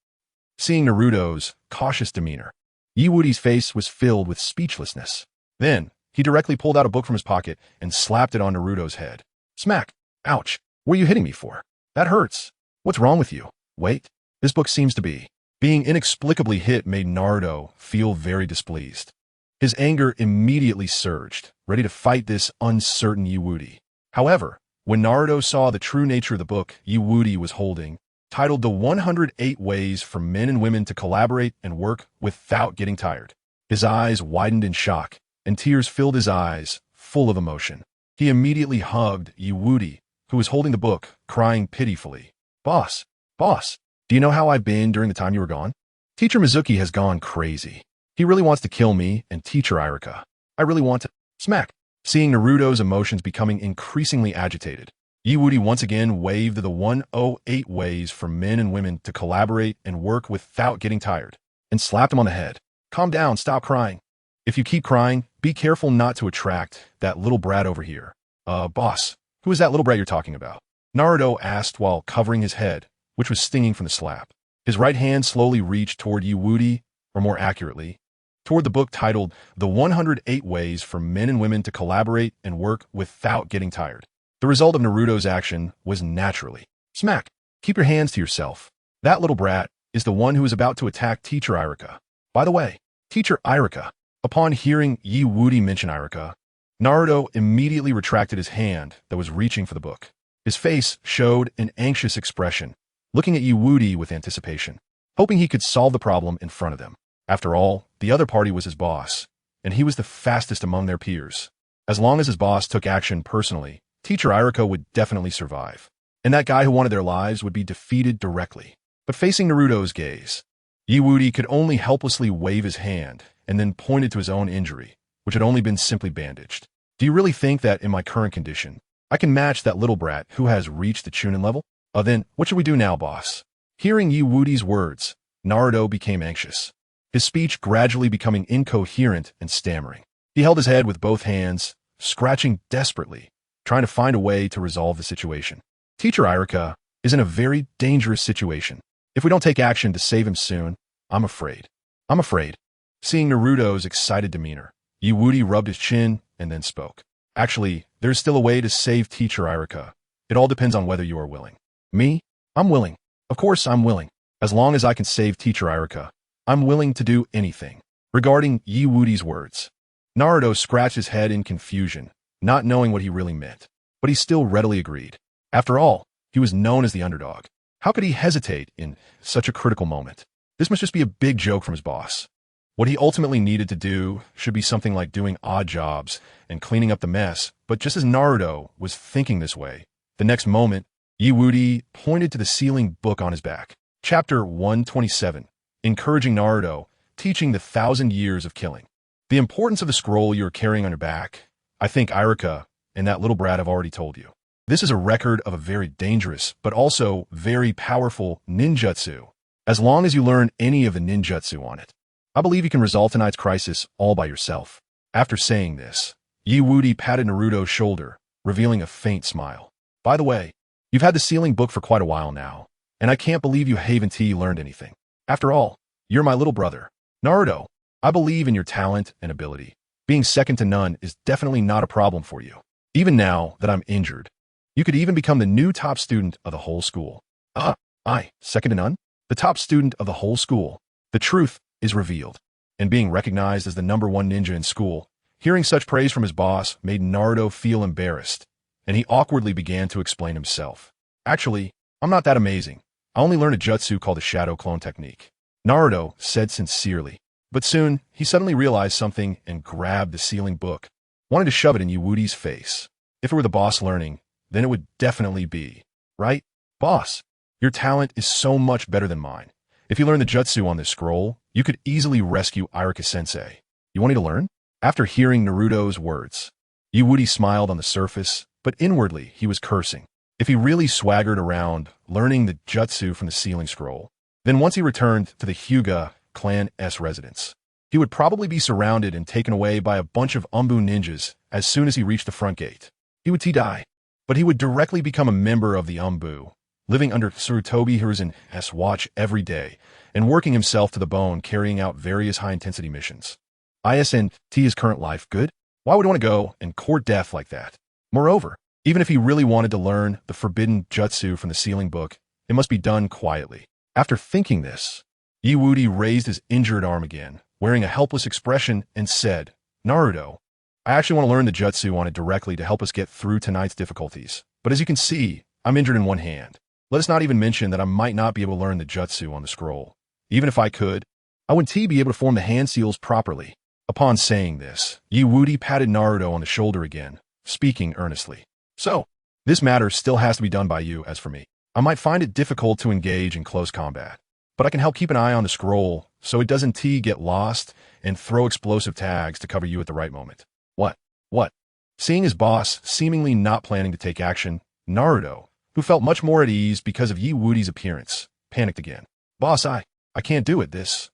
Seeing Naruto's cautious demeanor, Wudi's face was filled with speechlessness. Then, he directly pulled out a book from his pocket and slapped it on Naruto's head. Smack. Ouch. What are you hitting me for? That hurts. What's wrong with you? Wait. This book seems to be. Being inexplicably hit made Naruto feel very displeased. His anger immediately surged, ready to fight this uncertain Wudi. However, when Naruto saw the true nature of the book Wudi was holding, titled The 108 Ways for Men and Women to Collaborate and Work Without Getting Tired, his eyes widened in shock, and tears filled his eyes, full of emotion. He immediately hugged Wudi, who was holding the book, crying pitifully. Boss, do you know how I've been during the time you were gone? Teacher Mizuki has gone crazy. He really wants to kill me and Teacher Iruka. I really want to... Smack. Seeing Naruto's emotions becoming increasingly agitated, Wudi once again waved the 108 ways for men and women to collaborate and work without getting tired, and slapped him on the head. Calm down, stop crying. If you keep crying, be careful not to attract that little brat over here. Boss, who is that little brat you're talking about? Naruto asked while covering his head, which was stinging from the slap. His right hand slowly reached toward Wudi, or more accurately, toward the book titled The 108 Ways for Men and Women to Collaborate and Work Without Getting Tired. The result of Naruto's action was naturally. Smack. Keep your hands to yourself. That little brat is the one who is about to attack Teacher Iruka. By the way, Teacher Iruka. Upon hearing Wudi mention Iruka, Naruto immediately retracted his hand that was reaching for the book. His face showed an anxious expression, looking at Wudi with anticipation, hoping he could solve the problem in front of them. After all, the other party was his boss, and he was the fastest among their peers. As long as his boss took action personally, Teacher Iruka would definitely survive, and that guy who wanted their lives would be defeated directly. But facing Naruto's gaze, Wudi could only helplessly wave his hand and then pointed to his own injury, which had only been simply bandaged. Do you really think that in my current condition, I can match that little brat who has reached the Chunin level? Then, what should we do now, boss? Hearing Wudi's words, Naruto became anxious, his speech gradually becoming incoherent and stammering. He held his head with both hands, scratching desperately, trying to find a way to resolve the situation. Teacher Iruka is in a very dangerous situation. If we don't take action to save him soon, I'm afraid. Seeing Naruto's excited demeanor, Wudi rubbed his chin and then spoke. Actually, there's still a way to save teacher Irika. It all depends on whether you are willing. Me? I'm willing. Of course I'm willing. As long as I can save teacher Irika, I'm willing to do anything. Regarding Wudi's words, Naruto scratched his head in confusion, not knowing what he really meant. But he still readily agreed. After all, he was known as the underdog. How could he hesitate in such a critical moment? This must just be a big joke from his boss. What he ultimately needed to do should be something like doing odd jobs and cleaning up the mess, but just as Naruto was thinking this way, the next moment, Wudi pointed to the ceiling book on his back. Chapter 127, Encouraging Naruto, Teaching the 1,000 Years of Killing. The importance of the scroll you are carrying on your back, I think Irika and that little brat have already told you. This is a record of a very dangerous, but also very powerful ninjutsu. As long as you learn any of the ninjutsu on it, I believe you can resolve tonight's crisis all by yourself. After saying this, Wudi patted Naruto's shoulder, revealing a faint smile. By the way, you've had the ceiling book for quite a while now, and I can't believe you haven't learned anything. After all, you're my little brother. Naruto, I believe in your talent and ability. Being second to none is definitely not a problem for you. Even now that I'm injured, you could even become the new top student of the whole school. Second to none? The top student of the whole school. The truth is revealed. And being recognized as the #1 ninja in school, hearing such praise from his boss made Naruto feel embarrassed, and he awkwardly began to explain himself. Actually, I'm not that amazing. I only learned a jutsu called the shadow clone technique. Naruto said sincerely. But soon, he suddenly realized something and grabbed the ceiling book, wanted to shove it in Wudi's face. If it were the boss learning, then it would definitely be. Right? Boss, your talent is so much better than mine. If you learn the jutsu on this scroll, you could easily rescue Irika-sensei. You want me to learn? After hearing Naruto's words, Wudi smiled on the surface, but inwardly he was cursing. If he really swaggered around learning the jutsu from the ceiling scroll, then once he returned to the Hyuga clan's residence, he would probably be surrounded and taken away by a bunch of Anbu ninjas as soon as he reached the front gate. He would die, but he would directly become a member of the Anbu, living under Tsurutobi Hiruzen's watch every day, and working himself to the bone carrying out various high-intensity missions. Isn't his current life good? Why would he want to go and court death like that? Moreover, even if he really wanted to learn the forbidden jutsu from the ceiling book, it must be done quietly. After thinking this, Wudi raised his injured arm again, wearing a helpless expression, and said, Naruto, I actually want to learn the jutsu on it directly to help us get through tonight's difficulties. But as you can see, I'm injured in one hand. Let us not even mention that I might not be able to learn the jutsu on the scroll. Even if I could, I wouldn't be able to form the hand seals properly. Upon saying this, Wudi patted Naruto on the shoulder again, speaking earnestly. So, this matter still has to be done by you. As for me, I might find it difficult to engage in close combat, but I can help keep an eye on the scroll so it doesn't get lost and throw explosive tags to cover you at the right moment. What? Seeing his boss seemingly not planning to take action, Naruto, who felt much more at ease because of Wudi's appearance, panicked again. Boss, I can't do it. This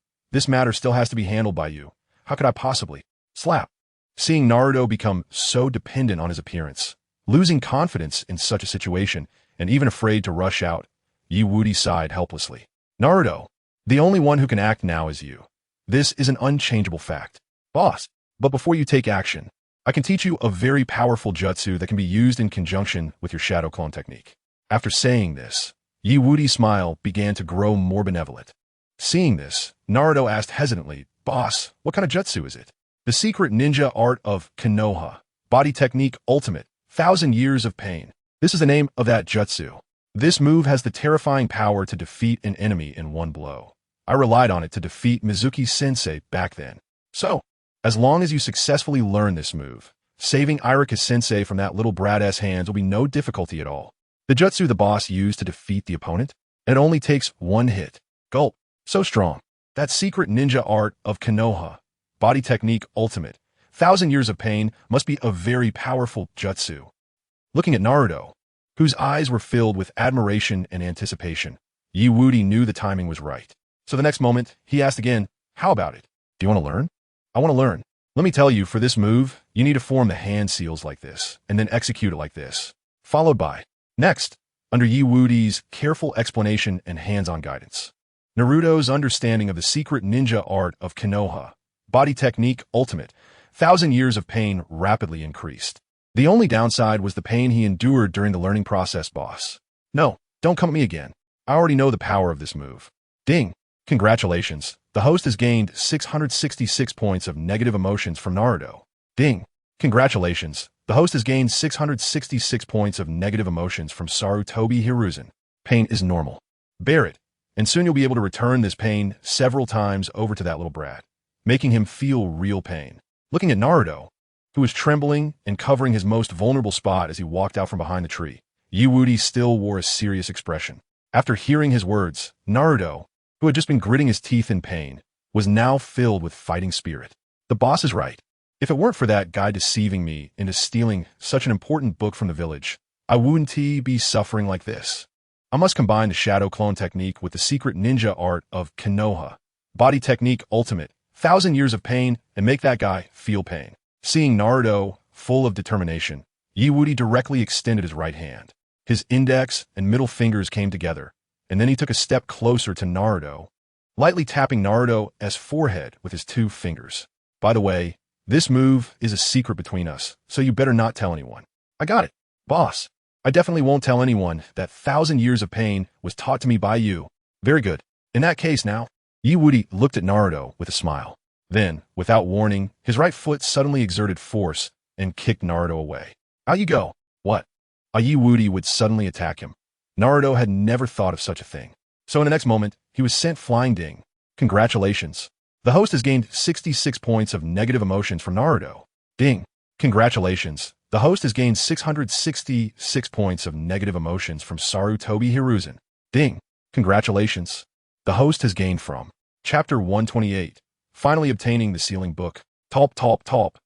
matter still has to be handled by you. How could I possibly? Slap. Seeing Naruto become so dependent on his appearance, losing confidence in such a situation, and even afraid to rush out, Wudi sighed helplessly. Naruto, the only one who can act now is you. This is an unchangeable fact. Boss, but before you take action, I can teach you a very powerful jutsu that can be used in conjunction with your shadow clone technique. After saying this, Wudi's smile began to grow more benevolent. Seeing this, Naruto asked hesitantly, Boss, what kind of jutsu is it? The secret ninja art of Konoha, body technique ultimate, 1,000 years of pain. This is the name of that jutsu. This move has the terrifying power to defeat an enemy in one blow. I relied on it to defeat Mizuki-sensei back then. So, as long as you successfully learn this move, saving Irika-sensei from that little brat-ass hands will be no difficulty at all. The jutsu the boss used to defeat the opponent, and it only takes one hit. Gulp. So strong. That secret ninja art of Konoha, body technique ultimate, 1,000 years of pain must be a very powerful jutsu. Looking at Naruto, whose eyes were filled with admiration and anticipation, Wudi knew the timing was right. So the next moment, he asked again, how about it? Do you want to learn? I want to learn. Let me tell you, for this move, you need to form the hand seals like this, and then execute it like this. Followed by, next, under Wudi's careful explanation and hands-on guidance, Naruto's understanding of the secret ninja art of Konoha, Body technique ultimate. 1,000 years of pain rapidly increased. The only downside was the pain he endured during the learning process, boss. No, don't come at me again. I already know the power of this move. Ding. Congratulations. The host has gained 666 points of negative emotions from Naruto. Ding. Congratulations. The host has gained 666 points of negative emotions from Sarutobi Hiruzen. Pain is normal. Bear it, and soon you'll be able to return this pain several times over to that little brat, making him feel real pain. Looking at Naruto, who was trembling and covering his most vulnerable spot as he walked out from behind the tree, Wudi still wore a serious expression. After hearing his words, Naruto, who had just been gritting his teeth in pain, was now filled with fighting spirit. The boss is right. If it weren't for that guy deceiving me into stealing such an important book from the village, I wouldn't be suffering like this. I must combine the shadow clone technique with the secret ninja art of Konoha. Body technique ultimate. 1,000 years of pain and make that guy feel pain. Seeing Naruto full of determination, Wudi directly extended his right hand. His index and middle fingers came together, and then he took a step closer to Naruto, lightly tapping Naruto's forehead with his 2 fingers. By the way, this move is a secret between us, so you better not tell anyone. I got it, boss. I definitely won't tell anyone that 1,000 years of pain was taught to me by you. Very good. In that case now, Wudi looked at Naruto with a smile. Then, without warning, his right foot suddenly exerted force and kicked Naruto away. Out you go. What? Wudi would suddenly attack him. Naruto had never thought of such a thing. So in the next moment, he was sent flying. Ding. Congratulations. The host has gained 66 points of negative emotions from Naruto. Ding. Congratulations. The host has gained 666 points of negative emotions from Sarutobi Hiruzen. Ding. Congratulations. The host has gained from Chapter 128, finally obtaining the sealing book. Talp, talp, talp.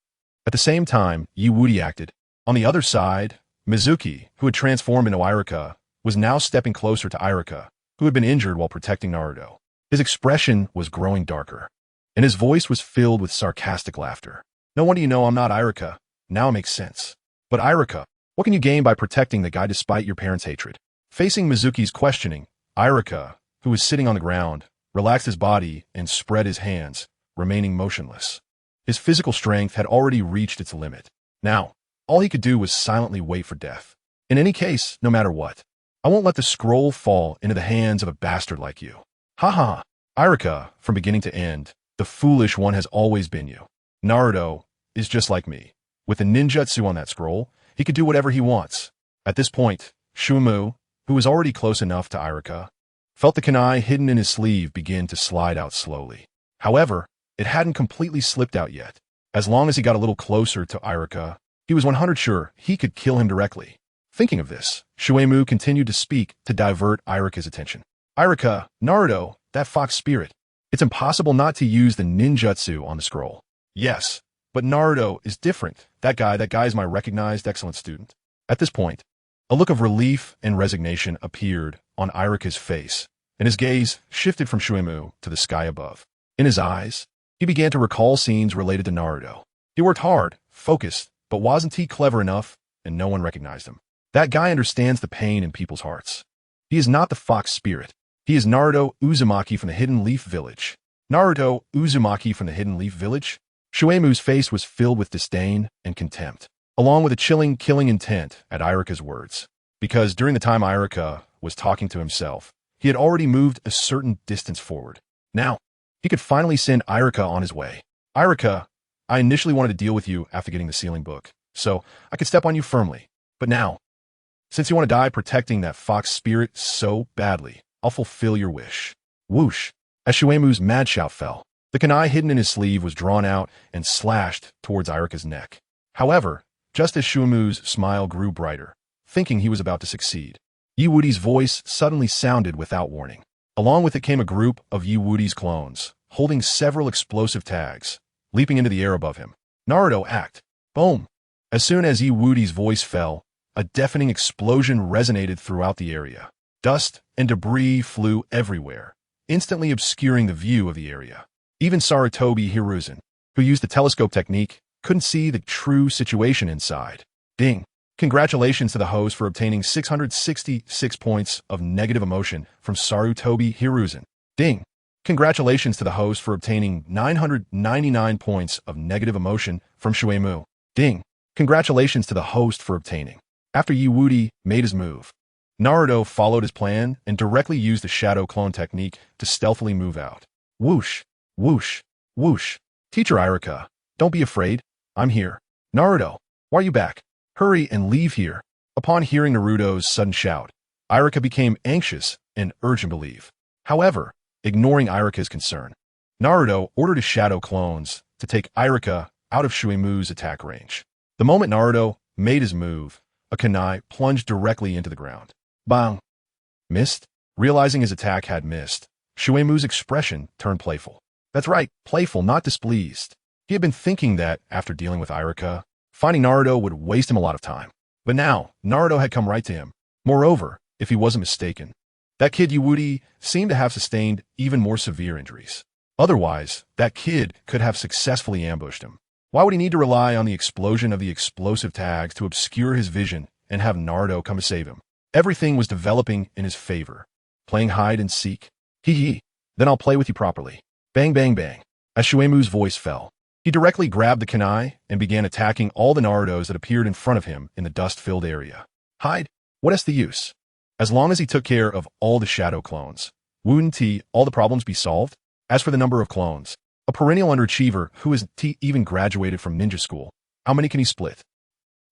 At the same time, Wudi acted. On the other side, Mizuki, who had transformed into Iruka, was now stepping closer to Iruka, who had been injured while protecting Naruto. His expression was growing darker, and his voice was filled with sarcastic laughter. No wonder you know I'm not Iruka. Now it makes sense. But Iruka, what can you gain by protecting the guy despite your parents' hatred? Facing Mizuki's questioning, Iruka, who was sitting on the ground, relaxed his body and spread his hands, remaining motionless. His physical strength had already reached its limit. Now, all he could do was silently wait for death. In any case, no matter what, I won't let the scroll fall into the hands of a bastard like you. Ha ha. Iruka, from beginning to end, the foolish one has always been you. Naruto is just like me. With the ninjutsu on that scroll, he could do whatever he wants. At this point, Shumu, who was already close enough to Iruka, felt the kunai hidden in his sleeve begin to slide out slowly. However, it hadn't completely slipped out yet. As long as he got a little closer to Iruka, he was 100% sure he could kill him directly. Thinking of this, Shuemu continued to speak to divert Iruka's attention. Iruka, Naruto, that fox spirit. It's impossible not to use the ninjutsu on the scroll. Yes, but Naruto is different. That guy is my recognized excellent student. At this point, a look of relief and resignation appeared on Iruka's face, and his gaze shifted from Shuemu to the sky above. In his eyes, he began to recall scenes related to Naruto. He worked hard, focused, but wasn't he clever enough, and no one recognized him. That guy understands the pain in people's hearts. He is not the fox spirit. He is Naruto Uzumaki from the Hidden Leaf Village. Naruto Uzumaki from the Hidden Leaf Village? Shuemu's face was filled with disdain and contempt, along with a chilling, killing intent at Iruka's words. Because during the time Iruka was talking to himself, he had already moved a certain distance forward. Now, he could finally send Iruka on his way. Iruka, I initially wanted to deal with you after getting the sealing book, so I could step on you firmly. But now, since you want to die protecting that fox spirit so badly, I'll fulfill your wish. Whoosh! As Shuemu's mad shout fell, the kunai hidden in his sleeve was drawn out and slashed towards Iruka's neck. However, just as Shuemu's smile grew brighter, thinking he was about to succeed, Wudi's voice suddenly sounded without warning. Along with it came a group of Wudi's clones, holding several explosive tags, leaping into the air above him. Naruto, act! Boom! As soon as Wudi's voice fell, a deafening explosion resonated throughout the area. Dust and debris flew everywhere, instantly obscuring the view of the area. Even Sarutobi Hiruzen, who used the telescope technique, couldn't see the true situation inside. Ding! Congratulations to the host for obtaining 666 points of negative emotion from Sarutobi Hiruzen. Ding! Congratulations to the host for obtaining 999 points of negative emotion from Shuemu. Ding. Congratulations to the host for obtaining. After Wudi made his move, Naruto followed his plan and directly used the shadow clone technique to stealthily move out. Whoosh, whoosh, whoosh. Teacher Iruka, don't be afraid. I'm here. Naruto, why are you back? Hurry and leave here. Upon hearing Naruto's sudden shout, Iruka became anxious and urged him to leave. However, ignoring Iruka's concern, Naruto ordered his shadow clones to take Iruka out of Shuemu's attack range. The moment Naruto made his move, a kunai plunged directly into the ground. Bang! Missed? Realizing his attack had missed, Shuemu's expression turned playful. That's right, playful, not displeased. He had been thinking that, after dealing with Iruka, finding Naruto would waste him a lot of time. But now, Naruto had come right to him. Moreover, if he wasn't mistaken, that kid Wudi seemed to have sustained even more severe injuries. Otherwise, that kid could have successfully ambushed him. Why would he need to rely on the explosion of the explosive tags to obscure his vision and have Naruto come to save him? Everything was developing in his favor. Playing hide and seek. Hee hee. Then I'll play with you properly. Bang bang bang. As Shuemu's voice fell, he directly grabbed the kunai and began attacking all the Narutos that appeared in front of him in the dust-filled area. Hide? What is the use? As long as he took care of all the shadow clones, wouldn't all the problems be solved? As for the number of clones, a perennial underachiever who isn't even graduated from ninja school, how many can he split?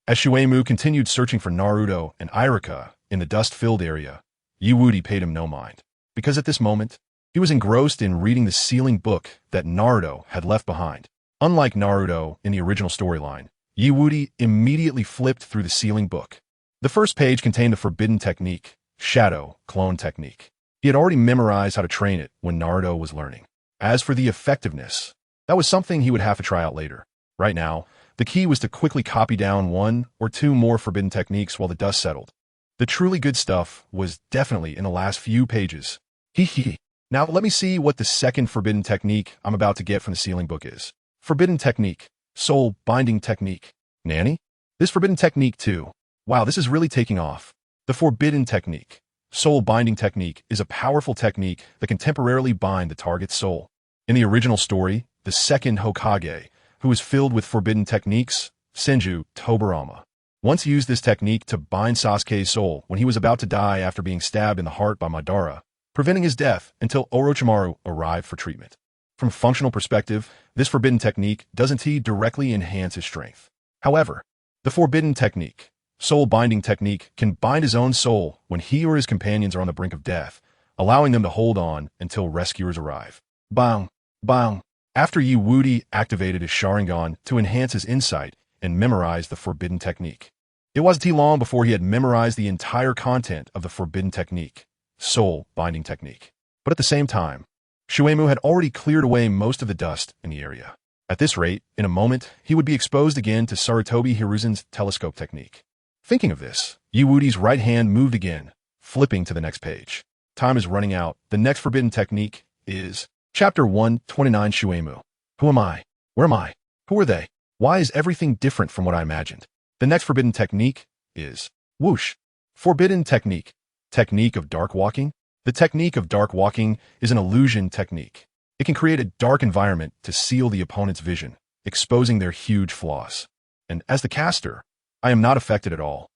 As Shuemu continued searching for Naruto and Iruka in the dust-filled area, Wudi paid him no mind, because at this moment, he was engrossed in reading the sealing book that Naruto had left behind. Unlike Naruto in the original storyline, Wudi immediately flipped through the sealing book. The first page contained the forbidden technique, shadow clone technique. He had already memorized how to train it when Naruto was learning. As for the effectiveness, that was something he would have to try out later. Right now, the key was to quickly copy down 1 or 2 more forbidden techniques while the dust settled. The truly good stuff was definitely in the last few pages. Hee hee. Now let me see what the second forbidden technique I'm about to get from the sealing book is. Forbidden technique, soul binding technique. Nanny? This forbidden technique too. Wow, this is really taking off. The forbidden technique, soul binding technique, is a powerful technique that can temporarily bind the target's soul. In the original story, the second Hokage, who was filled with forbidden techniques, Senju Tobirama, once used this technique to bind Sasuke's soul when he was about to die after being stabbed in the heart by Madara, preventing his death until Orochimaru arrived for treatment. From a functional perspective, this forbidden technique doesn't directly enhance his strength. However, the forbidden technique, soul binding technique, can bind his own soul when he or his companions are on the brink of death, allowing them to hold on until rescuers arrive. Bang! Bang! After Wudi activated his Sharingan to enhance his insight and memorize the forbidden technique. It wasn't too long before he had memorized the entire content of the forbidden technique, soul binding technique. But at the same time, Shuemu had already cleared away most of the dust in the area. At this rate, in a moment, he would be exposed again to Sarutobi Hiruzen's telescope technique. Thinking of this, Wudi's right hand moved again, flipping to the next page. Time is running out. The next forbidden technique is Chapter 129 Shuemu. Who am I? Where am I? Who are they? Why is everything different from what I imagined? The next forbidden technique is whoosh. Forbidden technique. Technique of dark walking. The technique of dark walking is an illusion technique. It can create a dark environment to seal the opponent's vision, exposing their huge flaws. And as the caster, I am not affected at all.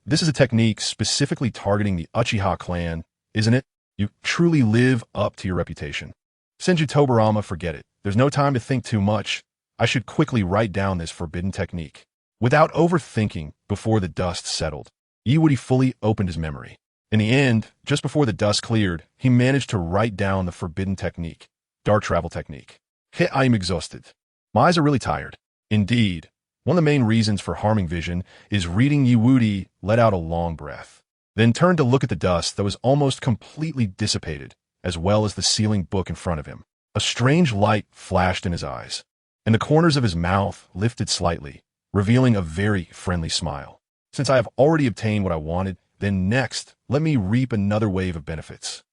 This is a technique specifically targeting the Uchiha clan, isn't it? You truly live up to your reputation. Senju Tobirama, forget it. There's no time to think too much. I should quickly write down this forbidden technique. Without overthinking, before the dust settled, Wudi fully opened his memory. In the end, just before the dust cleared, he managed to write down the forbidden technique, dark travel technique. I'm exhausted. My eyes are really tired. Indeed, one of the main reasons for harming vision is reading Wudi let out a long breath, then turned to look at the dust that was almost completely dissipated, as well as the sealing book in front of him. A strange light flashed in his eyes, and the corners of his mouth lifted slightly, revealing a very friendly smile. Since I have already obtained what I wanted, then next, let me reap another wave of benefits.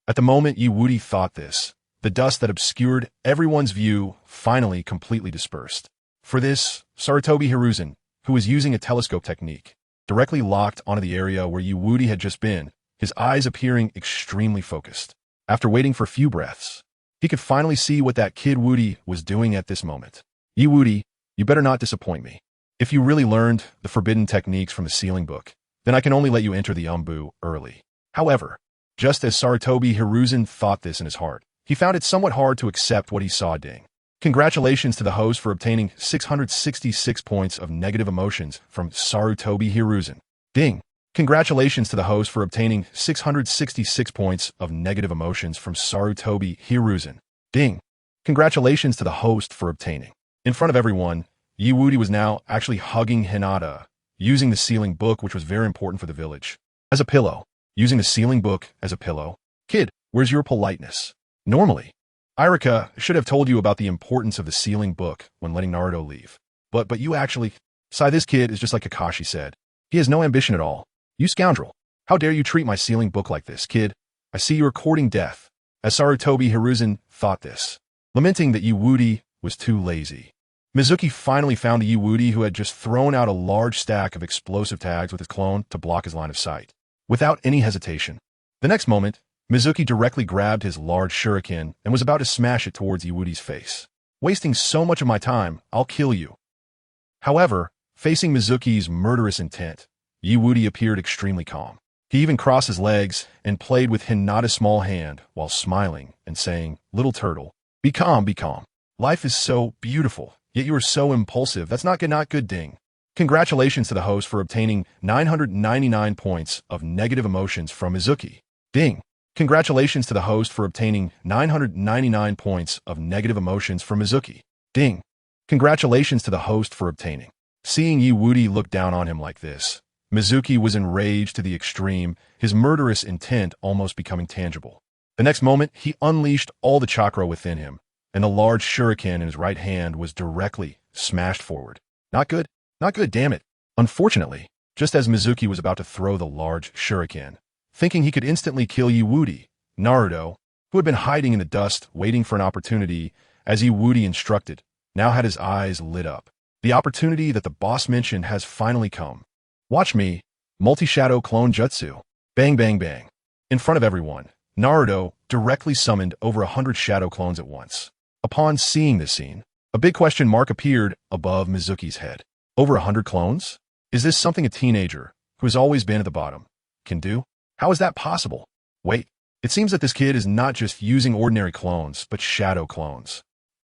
At the moment Wudi thought this, the dust that obscured everyone's view finally completely dispersed. For this, Sarutobi Hiruzen, who was using a telescope technique, directly locked onto the area where Wudi had just been, his eyes appearing extremely focused. After waiting for a few breaths, he could finally see what that kid Wudi was doing at this moment. Wudi, you better not disappoint me. If you really learned the forbidden techniques from the sealing book, then I can only let you enter the Anbu early. However, just as Sarutobi Hiruzen thought this in his heart, he found it somewhat hard to accept what he saw. Ding. Congratulations to the host for obtaining 666 points of negative emotions from Sarutobi Hiruzen. Ding. Congratulations to the host for obtaining 666 points of negative emotions from Sarutobi Hiruzen. Ding. Congratulations to the host for obtaining. In front of everyone, Wudi was now actually hugging Hinata, using the sealing book, which was very important for the village, as a pillow. Using the sealing book as a pillow. Kid, where's your politeness? Normally, Irika should have told you about the importance of the sealing book when letting Naruto leave. But you actually... Sigh, this kid is just like Kakashi said. He has no ambition at all. You scoundrel. How dare you treat my sealing book like this, kid? I see you are courting death. As Sarutobi Hiruzen thought this, lamenting that Wudi was too lazy. Mizuki finally found the Wudi who had just thrown out a large stack of explosive tags with his clone to block his line of sight. Without any hesitation. The next moment, Mizuki directly grabbed his large shuriken and was about to smash it towards Wudi's face. Wasting so much of my time, I'll kill you. However, facing Mizuki's murderous intent, Wudi appeared extremely calm. He even crossed his legs and played with Hinata's small hand while smiling and saying, "Little turtle, be calm, be calm. Life is so beautiful, yet you are so impulsive. That's not good, ding." Congratulations to the host for obtaining 999 points of negative emotions from Mizuki. Ding. Congratulations to the host for obtaining 999 points of negative emotions from Mizuki. Ding. Congratulations to the host for obtaining. Seeing Wudi look down on him like this, Mizuki was enraged to the extreme, his murderous intent almost becoming tangible. The next moment, he unleashed all the chakra within him, and the large shuriken in his right hand was directly smashed forward. Not good, damn it. Unfortunately, just as Mizuki was about to throw the large shuriken, thinking he could instantly kill Wudi, Naruto, who had been hiding in the dust waiting for an opportunity as Wudi instructed, now had his eyes lit up. The opportunity that the boss mentioned has finally come. Watch me, multi-shadow clone jutsu. Bang, bang, bang. In front of everyone, Naruto directly summoned over 100 shadow clones at once. Upon seeing this scene, a big question mark appeared above Mizuki's head. Over 100 clones? Is this something a teenager, who has always been at the bottom, can do? How is that possible? Wait, it seems that this kid is not just using ordinary clones, but shadow clones.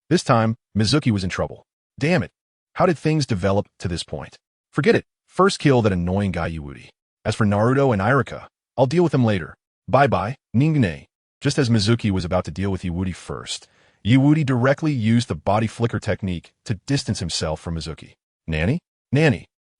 This time, Mizuki was in trouble. Damn it. How did things develop to this point? Forget it. First kill that annoying guy Wudi. As for Naruto and Irika, I'll deal with them later. Bye-bye, Ningane. Just as Mizuki was about to deal with Wudi first, Wudi directly used the body flicker technique to distance himself from Mizuki. Nanny.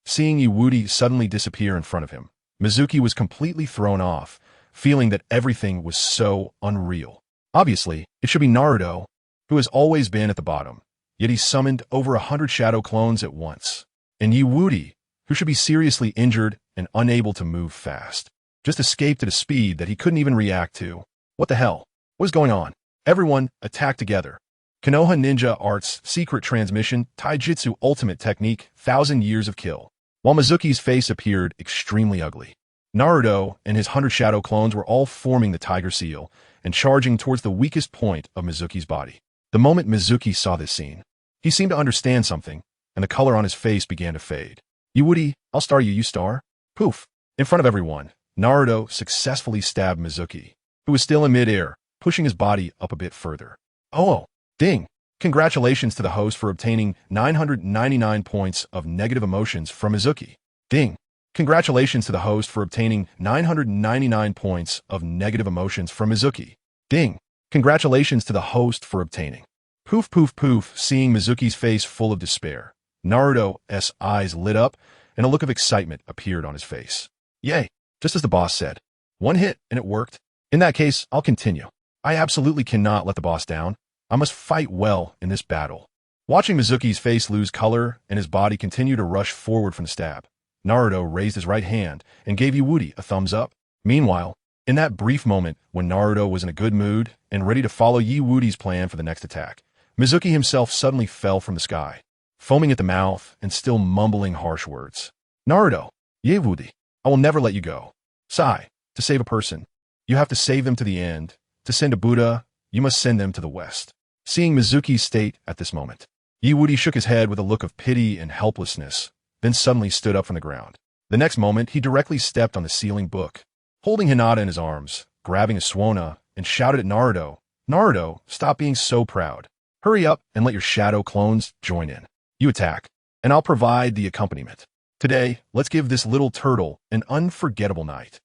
Seeing Wudi suddenly disappear in front of him, Mizuki was completely thrown off, feeling that everything was so unreal. Obviously, it should be Naruto, who has always been at the bottom, yet he summoned over 100 shadow clones at once. And Wudi, who should be seriously injured and unable to move fast, just escaped at a speed that he couldn't even react to. What the hell? What is going on? Everyone, attack together. Konoha Ninja Arts Secret Transmission Taijutsu Ultimate Technique 1000 Years of Kill. While Mizuki's face appeared extremely ugly, Naruto and his 100 shadow clones were all forming the tiger seal and charging towards the weakest point of Mizuki's body. The moment Mizuki saw this scene, he seemed to understand something, and the color on his face began to fade. Wudi, I'll star you, you star. Poof. In front of everyone, Naruto successfully stabbed Mizuki, who was still in midair, pushing his body up a bit further. Oh, ding. Congratulations to the host for obtaining 999 points of negative emotions from Mizuki. Ding. Congratulations to the host for obtaining 999 points of negative emotions from Mizuki. Ding. Congratulations to the host for obtaining. Poof, poof, poof. Seeing Mizuki's face full of despair, Naruto's eyes lit up and a look of excitement appeared on his face. Yay, just as the boss said. One hit and it worked. In that case, I'll continue. I absolutely cannot let the boss down. I must fight well in this battle. Watching Mizuki's face lose color and his body continue to rush forward from the stab, Naruto raised his right hand and gave Wudi a thumbs up. Meanwhile, in that brief moment when Naruto was in a good mood and ready to follow Wudi's plan for the next attack, Mizuki himself suddenly fell from the sky, foaming at the mouth and still mumbling harsh words. Naruto, Wudi, I will never let you go. Sigh, to save a person, you have to save them to the end, to send a Buddha, you must send them to the West. Seeing Mizuki's state at this moment, Wudi shook his head with a look of pity and helplessness, then suddenly stood up from the ground. The next moment, he directly stepped on the sealing book, holding Hinata in his arms, grabbing a Suona, and shouted at Naruto, "Naruto, stop being so proud. Hurry up and let your shadow clones join in. You attack, and I'll provide the accompaniment. Today, let's give this little turtle an unforgettable night."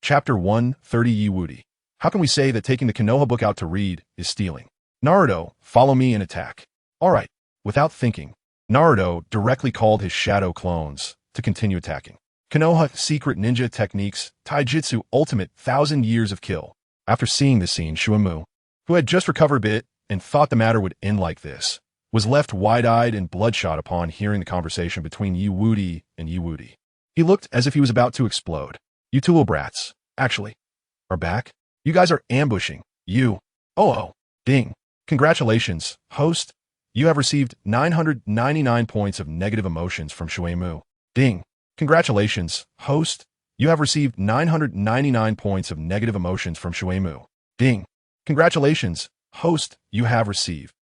Chapter 130 Wudi. How can we say that taking the Konoha book out to read is stealing? Naruto, follow me and attack. Alright. Without thinking, Naruto directly called his shadow clones to continue attacking. Konoha Secret Ninja Techniques, Taijutsu Ultimate 1000 Years of Kill. After seeing this scene, Shuemu, who had just recovered a bit and thought the matter would end like this, was left wide-eyed and bloodshot upon hearing the conversation between Wudi and Wudi. He looked as if he was about to explode. "You two little brats, actually, are back? You guys are ambushing. Oh, ding. Congratulations, host. You have received 999 points of negative emotions from Shuemu. Ding. Congratulations, host. You have received 999 points of negative emotions from Shuemu. Ding. Congratulations, host. You have received."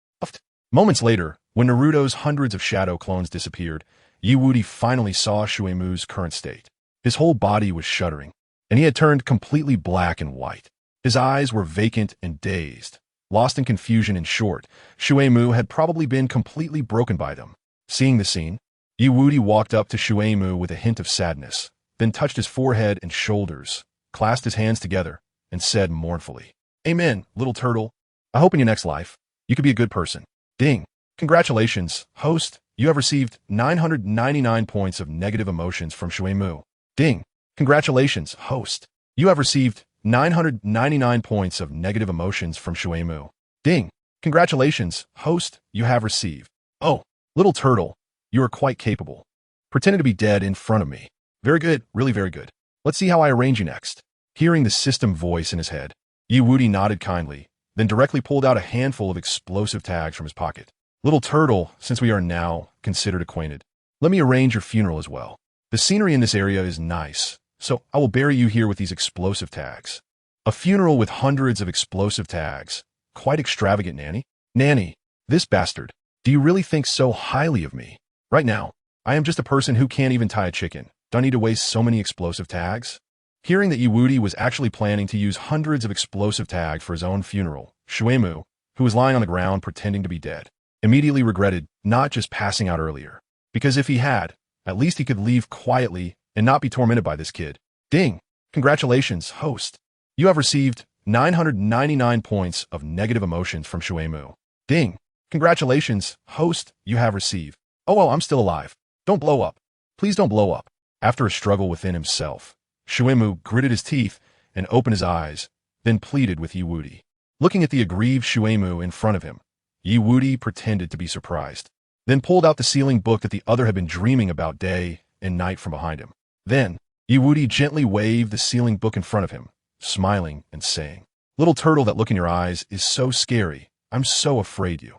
Moments later, when Naruto's hundreds of shadow clones disappeared, Wudi finally saw Shuemu's current state. His whole body was shuddering, and he had turned completely black and white. His eyes were vacant and dazed. Lost in confusion. In short, Shuemu had probably been completely broken by them. Seeing the scene, Wudi walked up to Shuemu with a hint of sadness, then touched his forehead and shoulders, clasped his hands together, and said mournfully, "Amen, little turtle. I hope in your next life, you could be a good person." Ding. Congratulations, host. You have received 999 points of negative emotions from Shuemu. Ding. Congratulations, host. You have received 999 points of negative emotions from Shuemu. Ding. Congratulations, host. You have received. Oh, little turtle. You are quite capable. Pretending to be dead in front of me. Very good, really very good. Let's see how I arrange you next. Hearing the system voice in his head, Wudi nodded kindly, then directly pulled out a handful of explosive tags from his pocket. "Little turtle, since we are now considered acquainted, let me arrange your funeral as well. The scenery in this area is nice, so I will bury you here with these explosive tags." A funeral with hundreds of explosive tags. Quite extravagant, Nanny. Nanny, this bastard. Do you really think so highly of me? Right now, I am just a person who can't even tie a chicken. Don't need to waste so many explosive tags. Hearing that Wudi was actually planning to use hundreds of explosive tags for his own funeral, Shuemu, who was lying on the ground pretending to be dead, immediately regretted not just passing out earlier. Because if he had, at least he could leave quietly and not be tormented by this kid. Ding. Congratulations, host. You have received 999 points of negative emotions from Shuemu. Ding. Congratulations, host. You have received. Oh well, I'm still alive. Don't blow up. Please don't blow up. After a struggle within himself, Shuemu gritted his teeth and opened his eyes, then pleaded with Wudi. Looking at the aggrieved Shuemu in front of him, Wudi pretended to be surprised, then pulled out the sealing book that the other had been dreaming about day and night from behind him. Then, Wudi gently waved the sealing book in front of him, smiling and saying, "Little turtle, that look in your eyes is so scary. I'm so afraid you."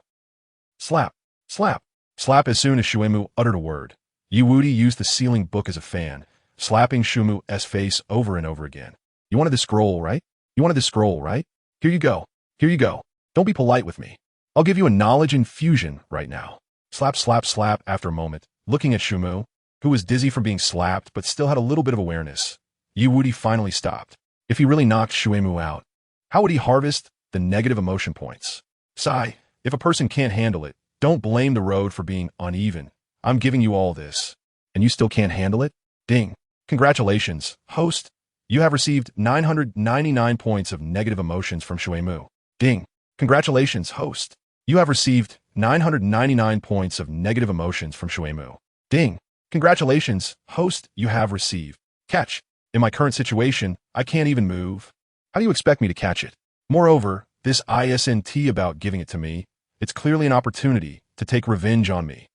Slap, slap, slap. As soon as Shuemu uttered a word, Wudi used the sealing book as a fan, slapping Shuemu's face over and over again. "You wanted this scroll, right? You wanted this scroll, right? Here you go. Here you go. Don't be polite with me. I'll give you a knowledge infusion right now." Slap, slap, slap. After a moment, looking at Shuemu, who was dizzy from being slapped but still had a little bit of awareness, Wudi finally stopped. If he really knocked Shuemu out, how would he harvest the negative emotion points? Sigh, if a person can't handle it, don't blame the road for being uneven. I'm giving you all this, and you still can't handle it? Ding. Congratulations, host. You have received 999 points of negative emotions from Shuemu. Ding. Congratulations, host. You have received 999 points of negative emotions from Shuemu. Ding. Congratulations, host. You have received. Catch. In my current situation, I can't even move. How do you expect me to catch it? Moreover, this isn't about giving it to me. It's clearly an opportunity to take revenge on me.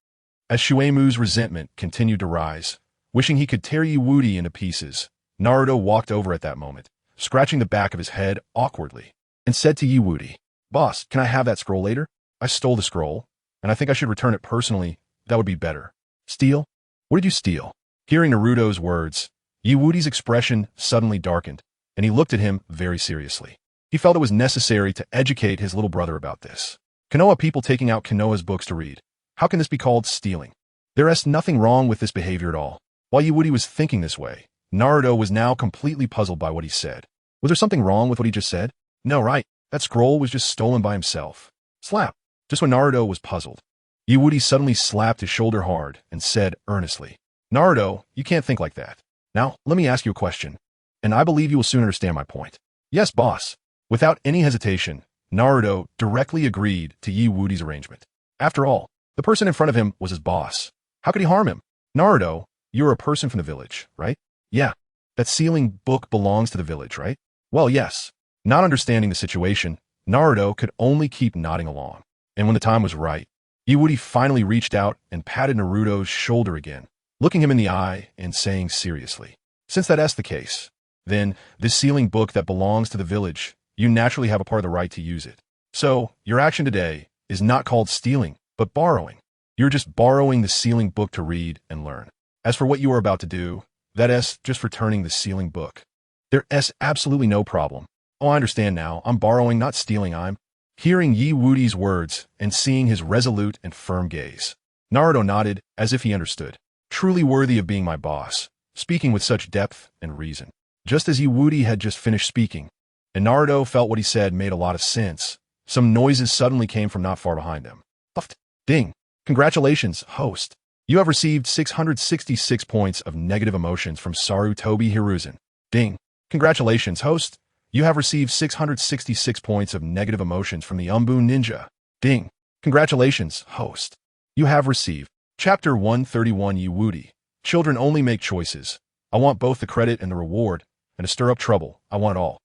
As Shuemu's resentment continued to rise, wishing he could tear Wudi into pieces, Naruto walked over at that moment, scratching the back of his head awkwardly, and said to Wudi, "Boss, can I have that scroll later? I stole the scroll, and I think I should return it personally. That would be better." "Steal? What did you steal?" Hearing Naruto's words, Wudi's expression suddenly darkened, and he looked at him very seriously. He felt it was necessary to educate his little brother about this. Konoha people taking out Konoha's books to read. How can this be called stealing? There is nothing wrong with this behavior at all. While Woody was thinking this way, Naruto was now completely puzzled by what he said. Was there something wrong with what he just said? No, right. That scroll was just stolen by himself. Slap. Just when Naruto was puzzled, Woody suddenly slapped his shoulder hard and said earnestly, Naruto, you can't think like that. Now, let me ask you a question, and I believe you will soon understand my point. Yes, boss. Without any hesitation, Naruto directly agreed to Woody's arrangement. After all, the person in front of him was his boss. How could he harm him? Naruto, you're a person from the village, right? Yeah. That sealing book belongs to the village, right? Well, yes. Not understanding the situation, Naruto could only keep nodding along. And when the time was right, Woody finally reached out and patted Naruto's shoulder again, looking him in the eye and saying seriously, since that's the case, then this sealing book that belongs to the village, you naturally have a part of the right to use it. So, your action today is not called stealing, but borrowing. You're just borrowing the sealing book to read and learn. As for what you are about to do, that is just returning the sealing book. There is absolutely no problem. Oh, I understand now. I'm borrowing, not stealing. I'm hearing Woody's words and seeing his resolute and firm gaze. Naruto nodded as if he understood. Truly worthy of being my boss, speaking with such depth and reason. Just as Woody had just finished speaking, and Naruto felt what he said made a lot of sense, some noises suddenly came from not far behind them. Puffed. Ding. Congratulations, host. You have received 666 points of negative emotions from Sarutobi Hiruzen. Ding. Congratulations, host. You have received 666 points of negative emotions from the Anbu ninja. Ding. Congratulations, host. You have received. Chapter 131 Woody. Children only make choices. I want both the credit and the reward, and to stir up trouble, I want all.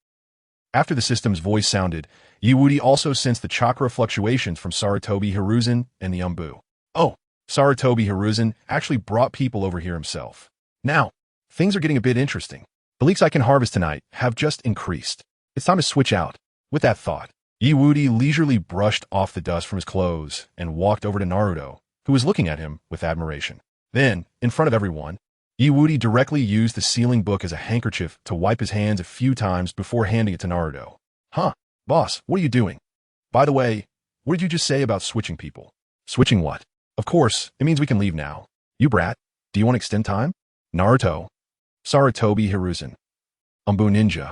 After the system's voice sounded, Woody also sensed the chakra fluctuations from Sarutobi Hiruzen and the Anbu. Oh, Sarutobi Hiruzen actually brought people over here himself. Now, things are getting a bit interesting. The leaks I can harvest tonight have just increased. It's time to switch out. With that thought, Woody leisurely brushed off the dust from his clothes and walked over to Naruto, who was looking at him with admiration. Then, in front of everyone, Woody directly used the sealing book as a handkerchief to wipe his hands a few times before handing it to Naruto. Huh, boss, what are you doing? By the way, what did you just say about switching people? Switching what? Of course, it means we can leave now. You brat, do you want to extend time? Naruto. Sarutobi Hiruzen. Anbu Ninja.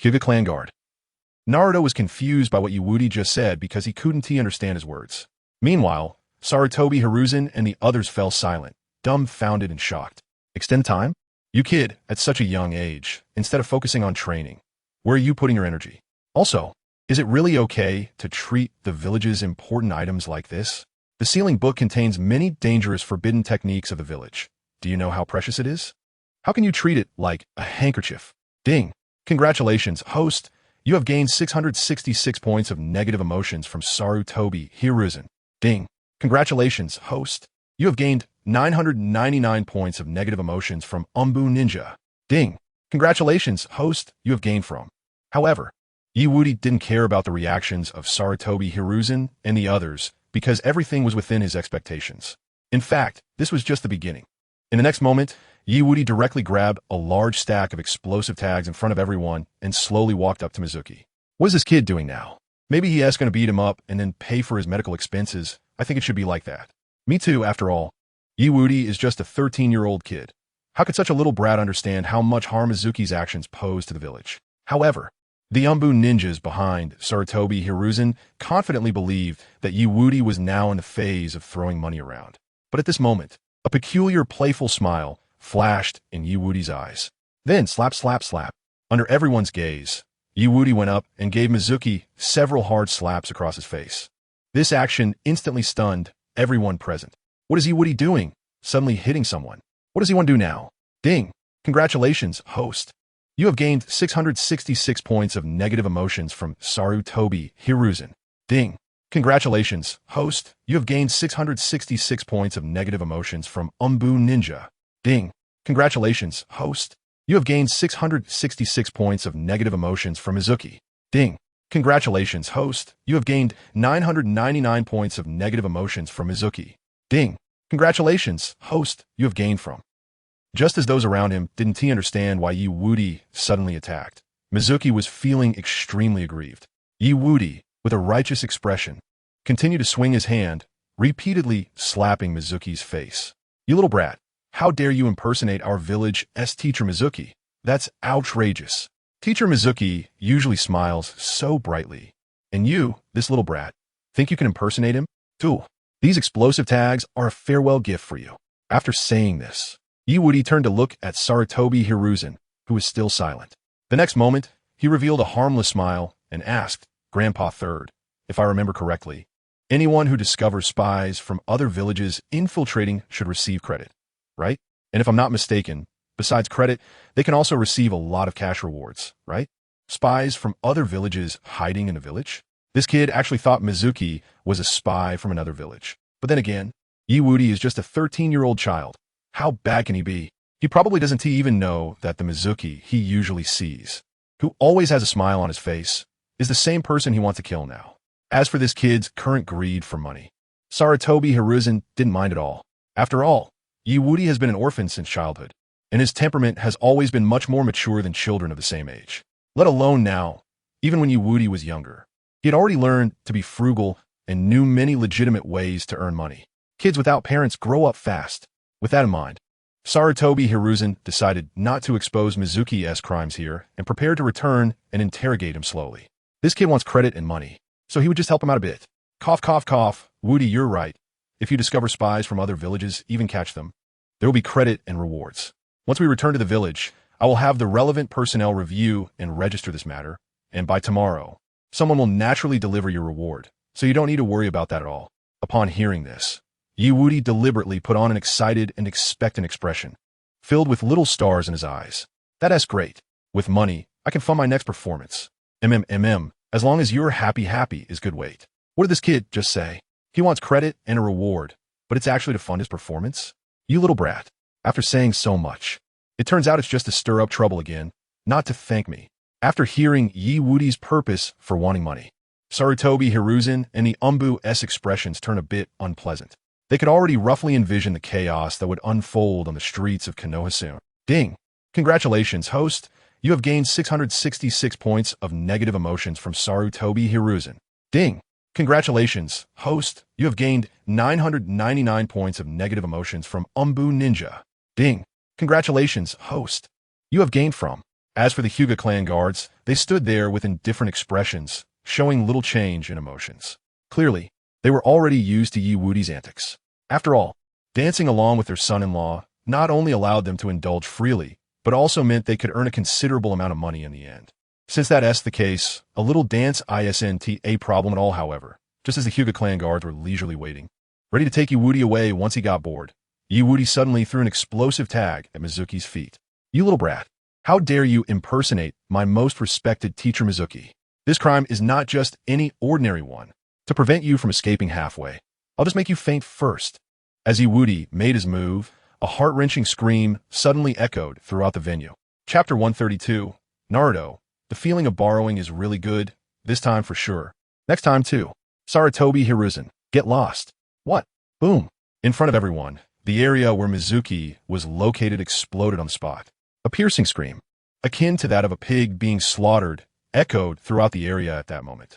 Hyuga Clan Guard. Naruto was confused by what Woody just said because he couldn't understand his words. Meanwhile, Sarutobi Hiruzen and the others fell silent, dumbfounded and shocked. Extend time? You kid, at such a young age, instead of focusing on training, where are you putting your energy? Also, is it really okay to treat the village's important items like this? The sealing book contains many dangerous forbidden techniques of the village. Do you know how precious it is? How can you treat it like a handkerchief? Ding. Congratulations, host. You have gained 666 points of negative emotions from Sarutobi Hiruzen. Ding. Congratulations, host. You have gained 999 points of negative emotions from Anbu Ninja. Ding. Congratulations, host. You have gained from. However, Woody didn't care about the reactions of Sarutobi Hiruzen and the others because everything was within his expectations. In fact, this was just the beginning. In the next moment, Woody directly grabbed a large stack of explosive tags in front of everyone and slowly walked up to Mizuki. What is this kid doing now? Maybe he is going to beat him up and then pay for his medical expenses. I think it should be like that. Me too, after all. Woody is just a 13-year-old kid. How could such a little brat understand how much harm Mizuki's actions pose to the village? However, the Anbu ninjas behind Sarutobi Hiruzen confidently believed that Woody was now in the phase of throwing money around. But at this moment, a peculiar playful smile flashed in Woody's eyes. Then slap, slap, slap. Under everyone's gaze, Woody went up and gave Mizuki several hard slaps across his face. This action instantly stunned everyone present. What is Woody doing? Suddenly hitting someone. What does he want to do now? Ding. Congratulations, host. You have gained 666 points of negative emotions from Sarutobi Hiruzen. Ding. Congratulations, host. You have gained 666 points of negative emotions from Anbu Ninja. Ding. Congratulations, host. You have gained 666 points of negative emotions from Mizuki. Ding. Congratulations, host. You have gained 999 points of negative emotions from Mizuki. Ding. Congratulations, host. You have gained from. Just as those around him didn't understand why Woody suddenly attacked, Mizuki was feeling extremely aggrieved. Wudi, with a righteous expression, continued to swing his hand, repeatedly slapping Mizuki's face. You little brat, how dare you impersonate our village's teacher Mizuki? That's outrageous. Teacher Mizuki usually smiles so brightly. And you, this little brat, think you can impersonate him? Too. These explosive tags are a farewell gift for you. After saying this, Wudi turned to look at Sarutobi Hiruzen, who was still silent. The next moment, he revealed a harmless smile and asked, Grandpa Third, if I remember correctly, anyone who discovers spies from other villages infiltrating should receive credit, right? And if I'm not mistaken, besides credit, they can also receive a lot of cash rewards, right? Spies from other villages hiding in a village? This kid actually thought Mizuki was a spy from another village. But then again, Wudi is just a 13-year-old child. How bad can he be? He probably doesn't even know that the Mizuki he usually sees, who always has a smile on his face, is the same person he wants to kill now. As for this kid's current greed for money, Sarutobi Hiruzen didn't mind at all. After all, Wudi has been an orphan since childhood, and his temperament has always been much more mature than children of the same age. Let alone now, even when Wudi was younger. He had already learned to be frugal and knew many legitimate ways to earn money. Kids without parents grow up fast. With that in mind, Sarutobi Hiruzen decided not to expose Mizuki's crimes here and prepared to return and interrogate him slowly. This kid wants credit and money, so he would just help him out a bit. Cough, cough, cough. Wudi, you're right. If you discover spies from other villages, even catch them, there will be credit and rewards. Once we return to the village, I will have the relevant personnel review and register this matter, and by tomorrow, someone will naturally deliver your reward, so you don't need to worry about that at all. Upon hearing this, Wudi deliberately put on an excited and expectant expression, filled with little stars in his eyes. That's great. With money, I can fund my next performance. As long as you're happy is good weight. What did this kid just say? He wants credit and a reward, but it's actually to fund his performance? You little brat. After saying so much, it turns out it's just to stir up trouble again, not to thank me. After hearing Wudi's purpose for wanting money, Sarutobi Hiruzen and the Anbu's expressions turn a bit unpleasant. They could already roughly envision the chaos that would unfold on the streets of Konoha soon. Ding! Congratulations, host! You have gained 666 points of negative emotions from Sarutobi Hiruzen. Ding! Congratulations, host! You have gained 999 points of negative emotions from Anbu Ninja. Ding! Congratulations, host! You have gained from. As for the Hyuga clan guards, they stood there with indifferent expressions, showing little change in emotions. Clearly, they were already used to Wudi's antics. After all, dancing along with their son-in-law not only allowed them to indulge freely, but also meant they could earn a considerable amount of money in the end. Since that's the case, a little dance isn't a problem at all, however, just as the Hyuga clan guards were leisurely waiting, ready to take Wudi away once he got bored. Wudi suddenly threw an explosive tag at Mizuki's feet. You little brat. How dare you impersonate my most respected teacher Mizuki? This crime is not just any ordinary one. To prevent you from escaping halfway, I'll just make you faint first. As Wudi made his move, a heart-wrenching scream suddenly echoed throughout the venue. Chapter 132, Naruto. The feeling of borrowing is really good, this time for sure. Next time too. Sarutobi Hiruzen. Get lost. What? Boom. In front of everyone, the area where Mizuki was located exploded on the spot. A piercing scream, akin to that of a pig being slaughtered, echoed throughout the area at that moment.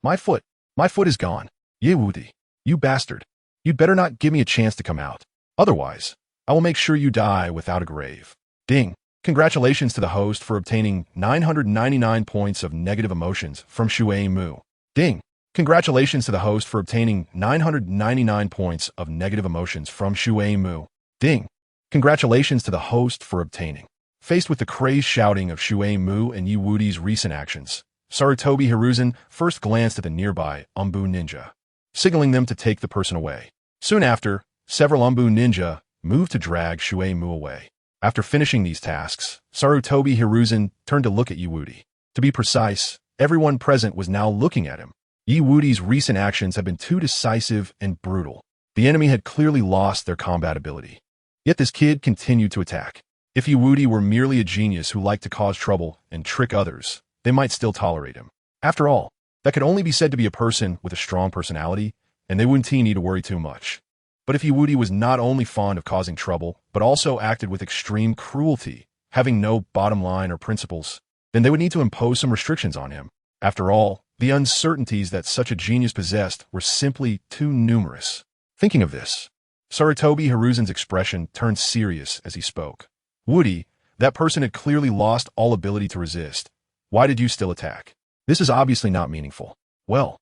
My foot. My foot is gone. Wudi. You bastard. You'd better not give me a chance to come out. Otherwise, I will make sure you die without a grave. Ding. Congratulations to the host for obtaining 999 points of negative emotions from Shuei Mu. Ding. Congratulations to the host for obtaining 999 points of negative emotions from Shuei Mu. Ding. Congratulations to the host for obtaining. Faced with the crazed shouting of Shuei Mu and Wudi's recent actions, Sarutobi Hiruzen first glanced at the nearby Anbu Ninja, signaling them to take the person away. Soon after, several Anbu Ninja moved to drag Shuei Mu away. After finishing these tasks, Sarutobi Hiruzen turned to look at Wudi. To be precise, everyone present was now looking at him. Wudi's recent actions had been too decisive and brutal. The enemy had clearly lost their combat ability. Yet this kid continued to attack. If Wudi were merely a genius who liked to cause trouble and trick others, they might still tolerate him. After all, that could only be said to be a person with a strong personality, and they wouldn't need to worry too much. But if Wudi was not only fond of causing trouble, but also acted with extreme cruelty, having no bottom line or principles, then they would need to impose some restrictions on him. After all, the uncertainties that such a genius possessed were simply too numerous. Thinking of this, Sarutobi Hiruzen's expression turned serious as he spoke. Woody, that person had clearly lost all ability to resist. Why did you still attack? This is obviously not meaningful. Well,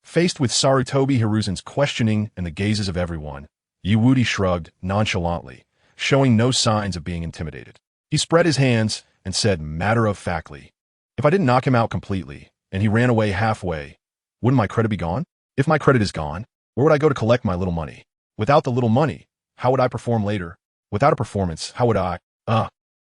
faced with Sarutobi Hiruzen's questioning and the gazes of everyone, Woody shrugged nonchalantly, showing no signs of being intimidated. He spread his hands and said matter-of-factly, if I didn't knock him out completely, and he ran away halfway, wouldn't my credit be gone? If my credit is gone, where would I go to collect my little money? Without the little money, how would I perform later? Without a performance, how would I?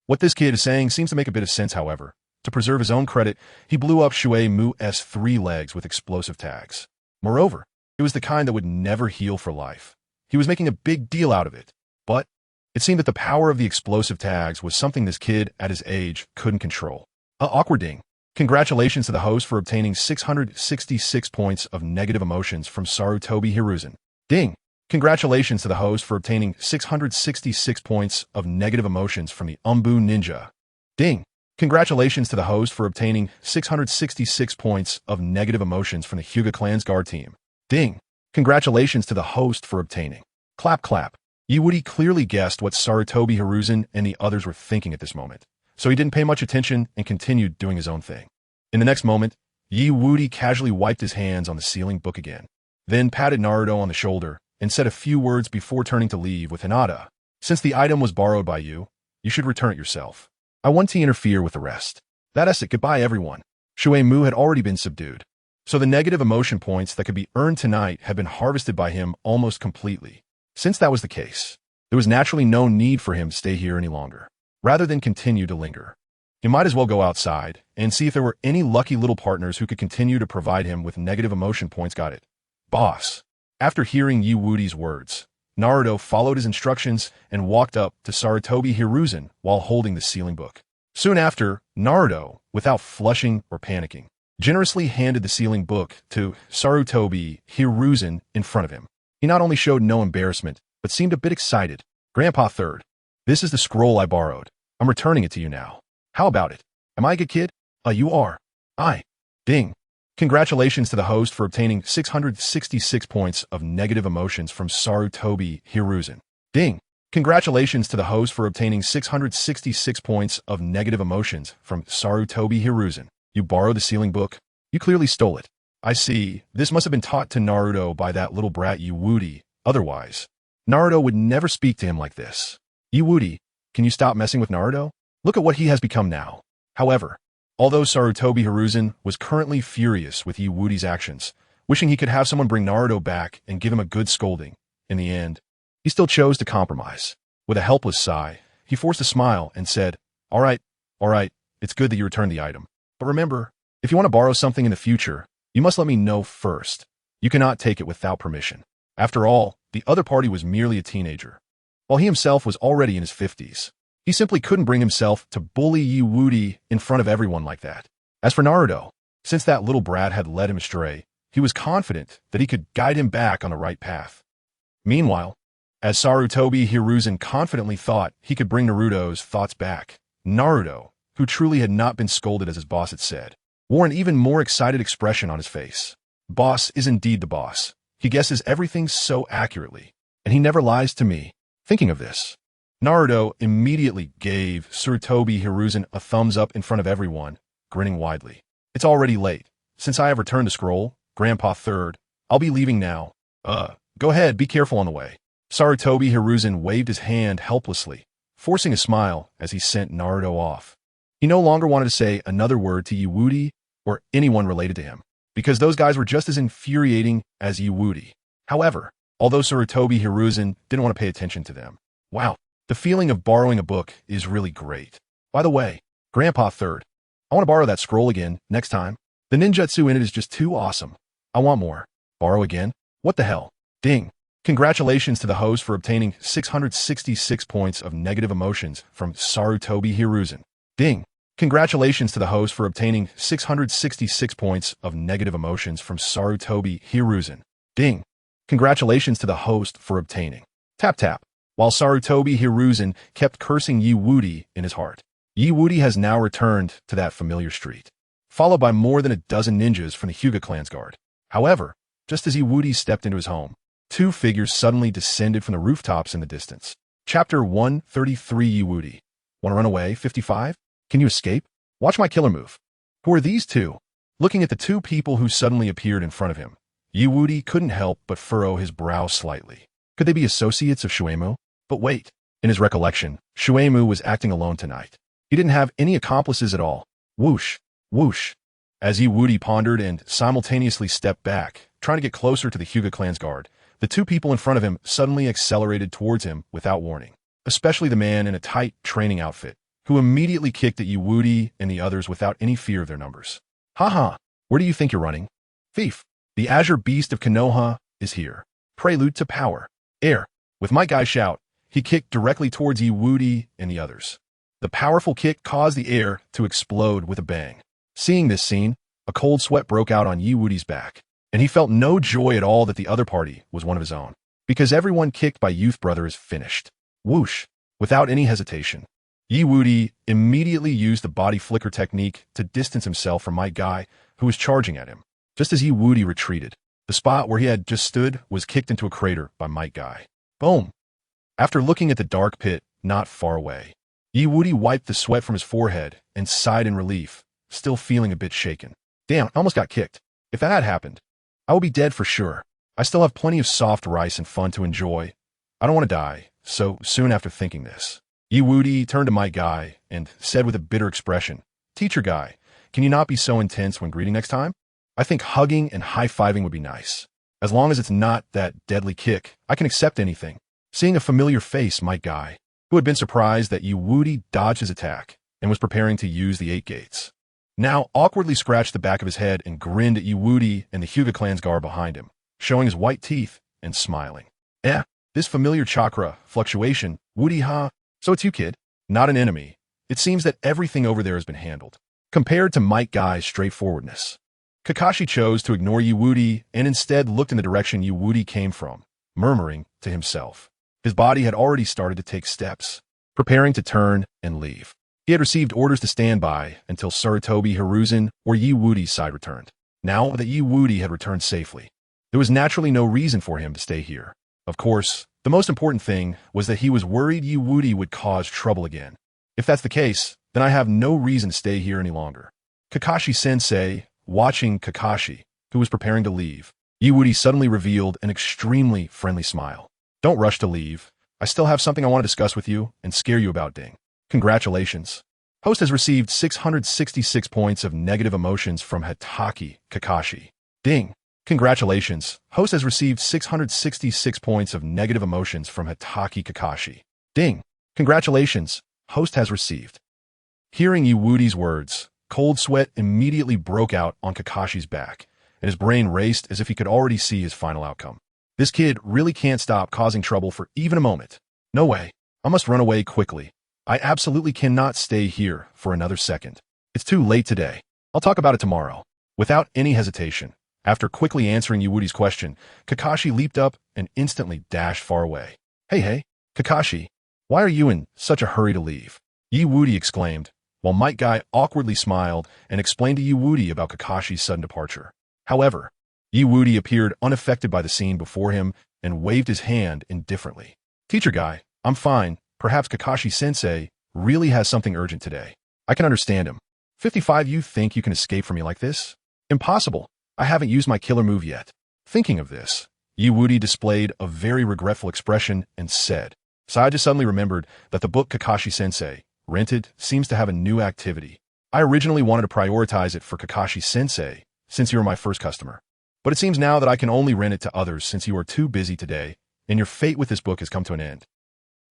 What this kid is saying seems to make a bit of sense, however. To preserve his own credit, he blew up Shui Mu's 3 legs with explosive tags. Moreover, it was the kind that would never heal for life. He was making a big deal out of it. But it seemed that the power of the explosive tags was something this kid, at his age, couldn't control. Awkward ding. Congratulations to the host for obtaining 666 points of negative emotions from Sarutobi Hiruzen. Ding. Congratulations to the host for obtaining 666 points of negative emotions from the Anbu Ninja. Ding. Congratulations to the host for obtaining 666 points of negative emotions from the Hyuga clan's guard team. Ding. Congratulations to the host for obtaining. Clap clap. Woody clearly guessed what Sarutobi Hiruzen and the others were thinking at this moment, so he didn't pay much attention and continued doing his own thing. In the next moment, Woody casually wiped his hands on the sealing book again, then patted Naruto on the shoulder and said a few words before turning to leave with Hinata. Since the item was borrowed by you, you should return it yourself. I want to interfere with the rest. That's it. Goodbye, everyone. Shui Mu had already been subdued, so the negative emotion points that could be earned tonight had been harvested by him almost completely. Since that was the case, there was naturally no need for him to stay here any longer. Rather than continue to linger, he might as well go outside and see if there were any lucky little partners who could continue to provide him with negative emotion points. Got it, boss. After hearing Woody's words, Naruto followed his instructions and walked up to Sarutobi Hiruzen while holding the sealing book. Soon after, Naruto, without flushing or panicking, generously handed the sealing book to Sarutobi Hiruzen in front of him. He not only showed no embarrassment, but seemed a bit excited. Grandpa Third, this is the scroll I borrowed. I'm returning it to you now. How about it? Am I a good kid? You are. Ding. Congratulations to the host for obtaining 666 points of negative emotions from Sarutobi Hiruzen. Ding. Congratulations to the host for obtaining 666 points of negative emotions from Sarutobi Hiruzen. You borrowed the sealing book? You clearly stole it. I see. This must have been taught to Naruto by that little brat Woody. Otherwise, Naruto would never speak to him like this. Woody, can you stop messing with Naruto? Look at what he has become now. However, although Sarutobi Hiruzen was currently furious with Woody's actions, wishing he could have someone bring Naruto back and give him a good scolding, in the end, he still chose to compromise. With a helpless sigh, he forced a smile and said, all right, it's good that you returned the item. But remember, if you want to borrow something in the future, you must let me know first. You cannot take it without permission. After all, the other party was merely a teenager, while he himself was already in his 50s. He simply couldn't bring himself to bully Woody in front of everyone like that. As for Naruto, since that little brat had led him astray, he was confident that he could guide him back on the right path. Meanwhile, as Sarutobi Hiruzen confidently thought he could bring Naruto's thoughts back, Naruto, who truly had not been scolded as his boss had said, wore an even more excited expression on his face. Boss is indeed the boss. He guesses everything so accurately, and he never lies to me. Thinking of this, Naruto immediately gave Sarutobi Hiruzen a thumbs up in front of everyone, grinning widely. It's already late. Since I have returned the scroll, Grandpa Third, I'll be leaving now. Go ahead, be careful on the way. Sarutobi Hiruzen waved his hand helplessly, forcing a smile as he sent Naruto off. He no longer wanted to say another word to Woody or anyone related to him, because those guys were just as infuriating as Woody. However, although Sarutobi Hiruzen didn't want to pay attention to them, wow, the feeling of borrowing a book is really great. By the way, Grandpa Third, I want to borrow that scroll again next time. The ninjutsu in it is just too awesome. I want more. Borrow again? What the hell? Ding. Congratulations to the host for obtaining 666 points of negative emotions from Sarutobi Hiruzen. Ding. Congratulations to the host for obtaining 666 points of negative emotions from Sarutobi Hiruzen. Ding. Congratulations to the host for obtaining. Tap tap. While Sarutobi Hiruzen kept cursing Woody in his heart, Wudi has now returned to that familiar street, followed by more than a dozen ninjas from the Hyuga clan's guard. However, just as Wudi stepped into his home, two figures suddenly descended from the rooftops in the distance. Chapter 133. Wudi. Want to run away, 55? Can you escape? Watch my killer move. Who are these two? Looking at the two people who suddenly appeared in front of him, Wudi couldn't help but furrow his brow slightly. Could they be associates of Shuemu? But wait. In his recollection, Shuemu was acting alone tonight. He didn't have any accomplices at all. Whoosh, whoosh. As Wudi pondered and simultaneously stepped back, trying to get closer to the Hyuga clan's guard, the two people in front of him suddenly accelerated towards him without warning, especially the man in a tight training outfit, who immediately kicked at Wudi and the others without any fear of their numbers. Haha, where do you think you're running? Thief, the Azure Beast of Konoha is here. Prelude to power. Air. With my guy shout, he kicked directly towards Wudi and the others. The powerful kick caused the air to explode with a bang. Seeing this scene, a cold sweat broke out on Wudi's back, and he felt no joy at all that the other party was one of his own, because everyone kicked by youth brother is finished. Whoosh. Without any hesitation, Wudi immediately used the body flicker technique to distance himself from my guy who was charging at him. Just as Wudi retreated, the spot where he had just stood was kicked into a crater by my guy. Boom. After looking at the dark pit not far away, Wudi wiped the sweat from his forehead and sighed in relief, still feeling a bit shaken. Damn, I almost got kicked. If that had happened, I would be dead for sure. I still have plenty of soft rice and fun to enjoy. I don't want to die. So soon after thinking this, Wudi turned to my guy and said with a bitter expression, Teacher guy, can you not be so intense when greeting next time? I think hugging and high-fiving would be nice. As long as it's not that deadly kick, I can accept anything. Seeing a familiar face, my guy, who had been surprised that Wudi dodged his attack and was preparing to use the 8 gates, now awkwardly scratched the back of his head and grinned at Wudi and the Hyuga clan's guard behind him, showing his white teeth and smiling. This familiar chakra fluctuation, Wudi ha? So it's you, kid? Not an enemy. It seems that everything over there has been handled. Compared to Mike Guy's straightforwardness, Kakashi chose to ignore Wudi and instead looked in the direction Wudi came from, murmuring to himself. His body had already started to take steps, preparing to turn and leave. He had received orders to stand by until Sarutobi Hiruzen or Wudi's side returned. Now that Wudi had returned safely, there was naturally no reason for him to stay here. Of course, the most important thing was that he was worried Wudi would cause trouble again. If that's the case, then I have no reason to stay here any longer. Kakashi-sensei, watching Kakashi, who was preparing to leave, Wudi suddenly revealed an extremely friendly smile. Don't rush to leave. I still have something I want to discuss with you and scare you about, ding. Congratulations. Host has received 666 points of negative emotions from Hitaki Kakashi. Ding. Congratulations. Host has received 666 points of negative emotions from Hitaki Kakashi. Ding. Congratulations. Host has received. Hearing Wudi's words, cold sweat immediately broke out on Kakashi's back, and his brain raced as if he could already see his final outcome. This kid really can't stop causing trouble for even a moment. No way. I must run away quickly. I absolutely cannot stay here for another second. It's too late today. I'll talk about it tomorrow. Without any hesitation, after quickly answering Wudi's question, Kakashi leaped up and instantly dashed far away. Hey, Kakashi, why are you in such a hurry to leave? Wudi exclaimed, while Might Guy awkwardly smiled and explained to Wudi about Kakashi's sudden departure. However, Wudi appeared unaffected by the scene before him and waved his hand indifferently. Teacher guy, I'm fine. Perhaps Kakashi-sensei really has something urgent today. I can understand him. 55, you think you can escape from me like this? Impossible. I haven't used my killer move yet. Thinking of this, Wudi displayed a very regretful expression and said, So I just suddenly remembered that the book Kakashi-sensei rented seems to have a new activity. I originally wanted to prioritize it for Kakashi-sensei since you were my first customer. But it seems now that I can only rent it to others since you are too busy today and your fate with this book has come to an end.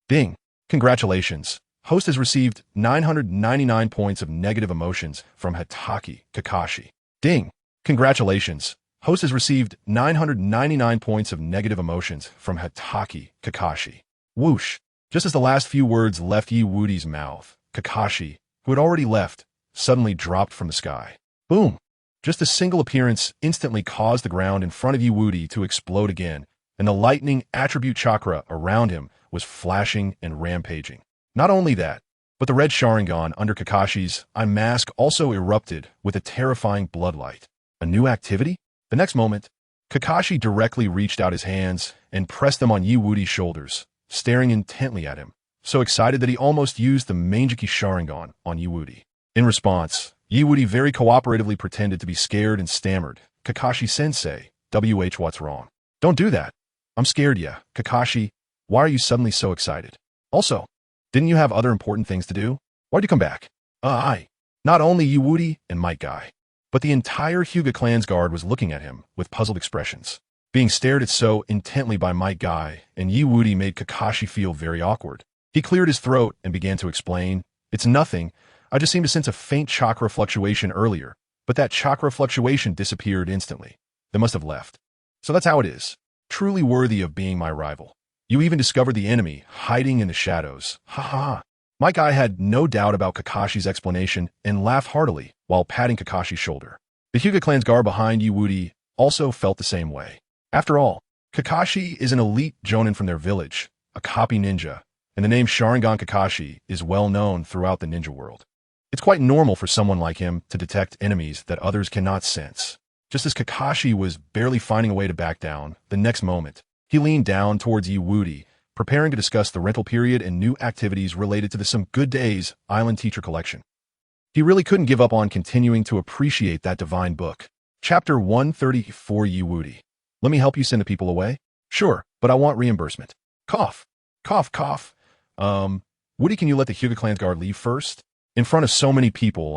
Ding. Congratulations. Host has received 999 points of negative emotions from Hitaki Kakashi. Ding. Congratulations. Host has received 999 points of negative emotions from Hitaki Kakashi. Whoosh. Just as the last few words left Wudi's mouth, Kakashi, who had already left, suddenly dropped from the sky. Boom. Just a single appearance instantly caused the ground in front of Wudi to explode again, and the lightning attribute chakra around him was flashing and rampaging. Not only that, But the red Sharingan under Kakashi's eye mask also erupted with a terrifying bloodlight. A new activity? The next moment, Kakashi directly reached out his hands and pressed them on Wudi's shoulders, staring intently at him, so excited that he almost used the Manjiki Sharingan on Wudi. In response, Wudi very cooperatively pretended to be scared and stammered, "Kakashi-sensei, what's wrong? Don't do that. I'm scared, yeah. Kakashi, why are you suddenly so excited? Also, didn't you have other important things to do? Why'd you come back?" Not only Wudi and Might Guy, but the entire Hyuga clan's guard was looking at him with puzzled expressions. Being stared at so intently by Might Guy and Wudi made Kakashi feel very awkward. He cleared his throat and began to explain, "It's nothing. I just seemed to sense a faint chakra fluctuation earlier, but that chakra fluctuation disappeared instantly. They must have left. So that's how it is. Truly worthy of being my rival. You even discovered the enemy hiding in the shadows. Ha ha." Might Guy had no doubt about Kakashi's explanation and laughed heartily while patting Kakashi's shoulder. The Hyuga clan's guard behind Wudi also felt the same way. After all, Kakashi is an elite jonin from their village, a copy ninja, and the name Sharingan Kakashi is well known throughout the ninja world. It's quite normal for someone like him to detect enemies that others cannot sense. Just as Kakashi was barely finding a way to back down, the next moment, he leaned down towards Wudi, preparing to discuss the rental period and new activities related to the Some Good Days Island Teacher Collection. He really couldn't give up on continuing to appreciate that divine book. Chapter 134 Wudi. "Let me help you send the people away?" "Sure, but I want reimbursement." Cough. Cough, cough. Wudi, can you let the Hyuga clan's guard leave first? In front of so many people,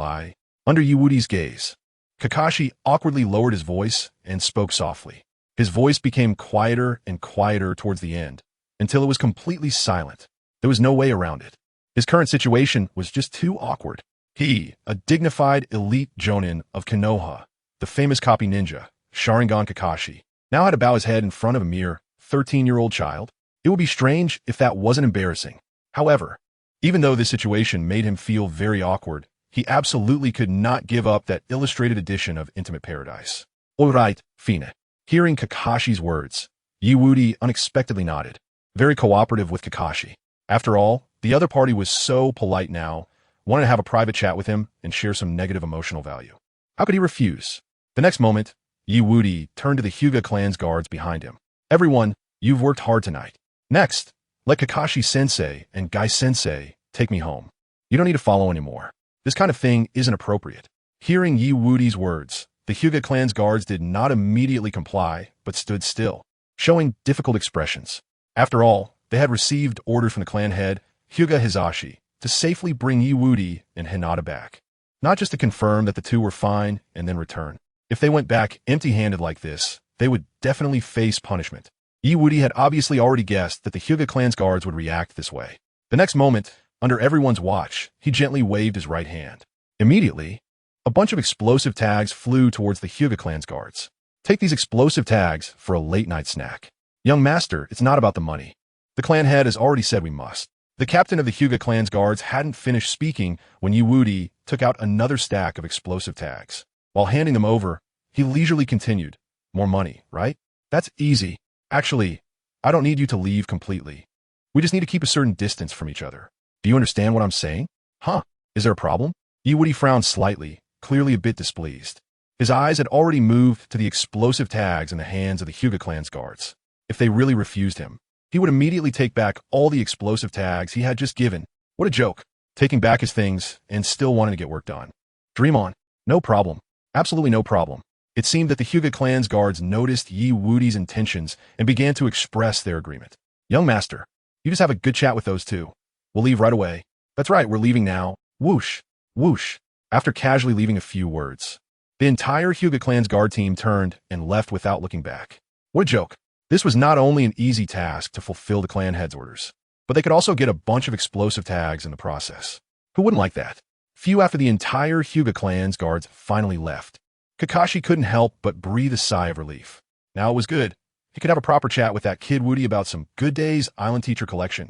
under Wudi's gaze. Kakashi awkwardly lowered his voice and spoke softly. His voice became quieter and quieter towards the end, until it was completely silent. There was no way around it. His current situation was just too awkward. He, a dignified elite jonin of Konoha, the famous copy ninja, Sharingan Kakashi, now had to bow his head in front of a mere 13-year-old child. It would be strange if that wasn't embarrassing. However, even though this situation made him feel very awkward, he absolutely could not give up that illustrated edition of Intimate Paradise. "All right, fine." Hearing Kakashi's words, Wudi unexpectedly nodded, very cooperative with Kakashi. After all, the other party was so polite now, wanted to have a private chat with him and share some negative emotional value. How could he refuse? The next moment, Wudi turned to the Hyuga clan's guards behind him. "Everyone, you've worked hard tonight. Next, let Kakashi-sensei and Guy-sensei take me home. You don't need to follow anymore. This kind of thing isn't appropriate." Hearing Wudi's words, the Hyuga clan's guards did not immediately comply, but stood still, showing difficult expressions. After all, they had received orders from the clan head, Hyuga Hisashi, to safely bring Wudi and Hinata back. Not just to confirm that the two were fine and then return. If they went back empty-handed like this, they would definitely face punishment. Wudi had obviously already guessed that the Hyuga clan's guards would react this way. The next moment, under everyone's watch, he gently waved his right hand. Immediately, a bunch of explosive tags flew towards the Hyuga clan's guards. "Take these explosive tags for a late-night snack." "Young master, it's not about the money. The clan head has already said we must." The captain of the Hyuga clan's guards hadn't finished speaking when Wudi took out another stack of explosive tags. While handing them over, he leisurely continued, "More money, right? That's easy. Actually, I don't need you to leave completely. We just need to keep a certain distance from each other. Do you understand what I'm saying?" "Huh? Is there a problem?" Wudi frowned slightly, clearly a bit displeased. His eyes had already moved to the explosive tags in the hands of the Hyuga clan's guards. If they really refused him, he would immediately take back all the explosive tags he had just given. What a joke. Taking back his things and still wanting to get work done. "Dream on. No problem. Absolutely no problem." It seemed that the Hyuga clan's guards noticed Wudi's intentions and began to express their agreement. "Young master, you just have a good chat with those two. We'll leave right away." "That's right, we're leaving now." Whoosh, whoosh. After casually leaving a few words, the entire Hyuga clan's guard team turned and left without looking back. What a joke. This was not only an easy task to fulfill the clan head's orders, but they could also get a bunch of explosive tags in the process. Who wouldn't like that? Few after the entire Hyuga clan's guards finally left, Kakashi couldn't help but breathe a sigh of relief. Now it was good. He could have a proper chat with that kid Wudi about Some Good Days Island Teacher Collection.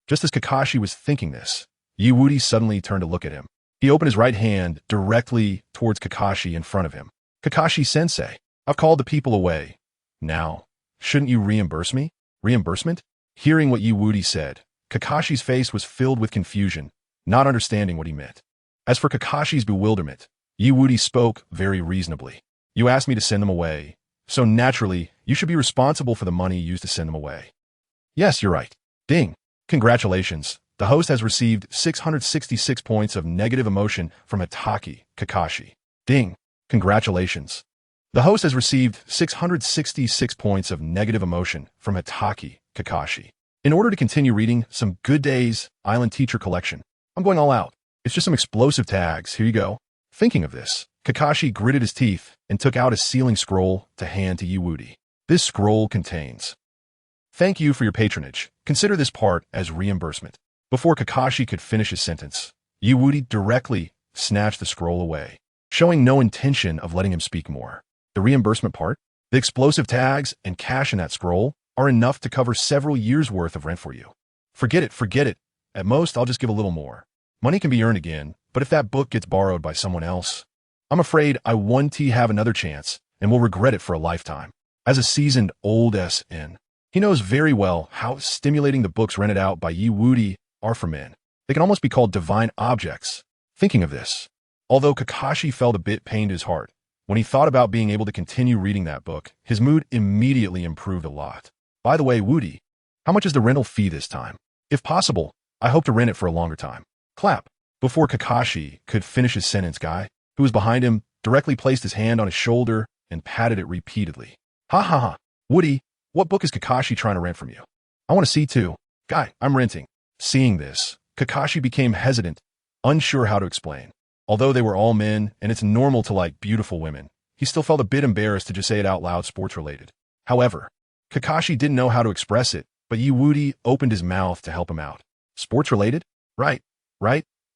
Just as Kakashi was thinking this, Wudi suddenly turned to look at him. He opened his right hand directly towards Kakashi in front of him. "Kakashi-sensei, I've called the people away. Now, shouldn't you reimburse me?" "Reimbursement?" Hearing what Wudi said, Kakashi's face was filled with confusion, not understanding what he meant. As for Kakashi's bewilderment, Wudi spoke very reasonably. You asked me to send them away, so naturally, you should be responsible for the money used to send them away. Yes, you're right. Ding. Congratulations. The host has received 666 points of negative emotion from Hitaki, Kakashi. Ding. Congratulations. The host has received 666 points of negative emotion from Hitaki, Kakashi. In order to continue reading some Good Days Island Teacher Collection, I'm going all out. It's just some explosive tags. Here you go. Thinking of this, Kakashi gritted his teeth and took out a sealing scroll to hand to Wudi. This scroll contains, "Thank you for your patronage. Consider this part as reimbursement." Before Kakashi could finish his sentence, Wudi directly snatched the scroll away, showing no intention of letting him speak more. The reimbursement part, the explosive tags and cash in that scroll are enough to cover several years' worth of rent for you. Forget it. At most, I'll just give a little more. Money can be earned again, but if that book gets borrowed by someone else, I'm afraid I won't have another chance and will regret it for a lifetime. As a seasoned old SN, he knows very well how stimulating the books rented out by Wudi are for men. They can almost be called divine objects. Thinking of this, although Kakashi felt a bit pained his heart, when he thought about being able to continue reading that book, his mood immediately improved a lot. By the way, Wudi, how much is the rental fee this time? If possible, I hope to rent it for a longer time. Clap. Before Kakashi could finish his sentence, Guy, who was behind him, directly placed his hand on his shoulder and patted it repeatedly. Ha ha ha. Wudi, what book is Kakashi trying to rent from you? I want to see too. Guy, I'm renting. Seeing this, Kakashi became hesitant, unsure how to explain. Although they were all men, and it's normal to like beautiful women, he still felt a bit embarrassed to just say it out loud sports-related. However, Kakashi didn't know how to express it, but Wudi opened his mouth to help him out. Sports-related? Right.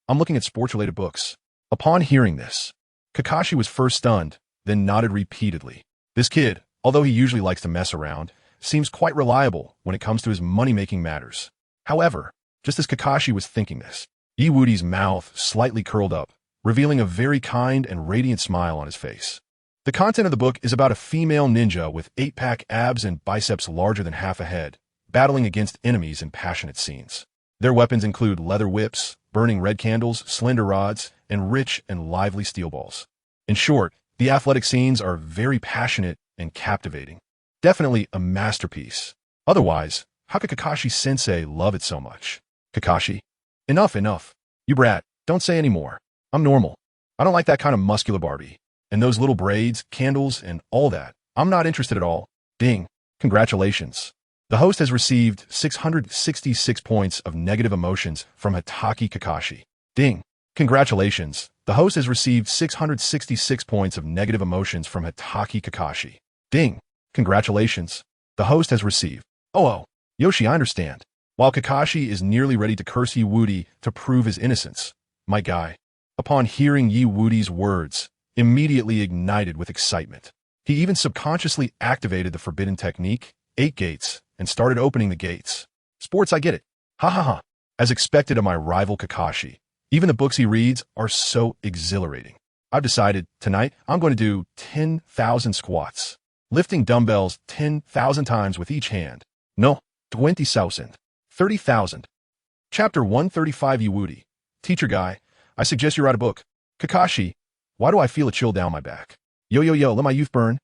I'm looking at sports-related books. Upon hearing this, Kakashi was first stunned, then nodded repeatedly. This kid, although he usually likes to mess around, seems quite reliable when it comes to his money-making matters. However, just as Kakashi was thinking this, Wudi's mouth slightly curled up, revealing a very kind and radiant smile on his face. The content of the book is about a female ninja with 8-pack abs and biceps larger than half a head, battling against enemies in passionate scenes. Their weapons include leather whips, burning red candles, slender rods, and rich and lively steel balls. In short, the athletic scenes are very passionate and captivating. Definitely a masterpiece. Otherwise, how could Kakashi-sensei love it so much? Kakashi? Enough. You brat, don't say any more. I'm normal. I don't like that kind of muscular Barbie. And those little braids, candles, and all that. I'm not interested at all. Ding. Congratulations. The host has received 666 points of negative emotions from Hitaki Kakashi. Ding. Congratulations. The host has received 666 points of negative emotions from Hitaki Kakashi. Ding. Congratulations. The host has received. Oh, Yoshi, I understand. While Kakashi is nearly ready to curse Wudi to prove his innocence, my guy, upon hearing Wudi's words, immediately ignited with excitement. He even subconsciously activated the forbidden technique, 8 gates, and started opening the gates. Sports, I get it. Ha ha ha. As expected of my rival Kakashi, even the books he reads are so exhilarating. I've decided, tonight, I'm going to do 10,000 squats, lifting dumbbells 10,000 times with each hand. No, 20,000. 30,000. Chapter 135 Wudi. Teacher Guy, I suggest you write a book. Kakashi, why do I feel a chill down my back? Yo, let my youth burn.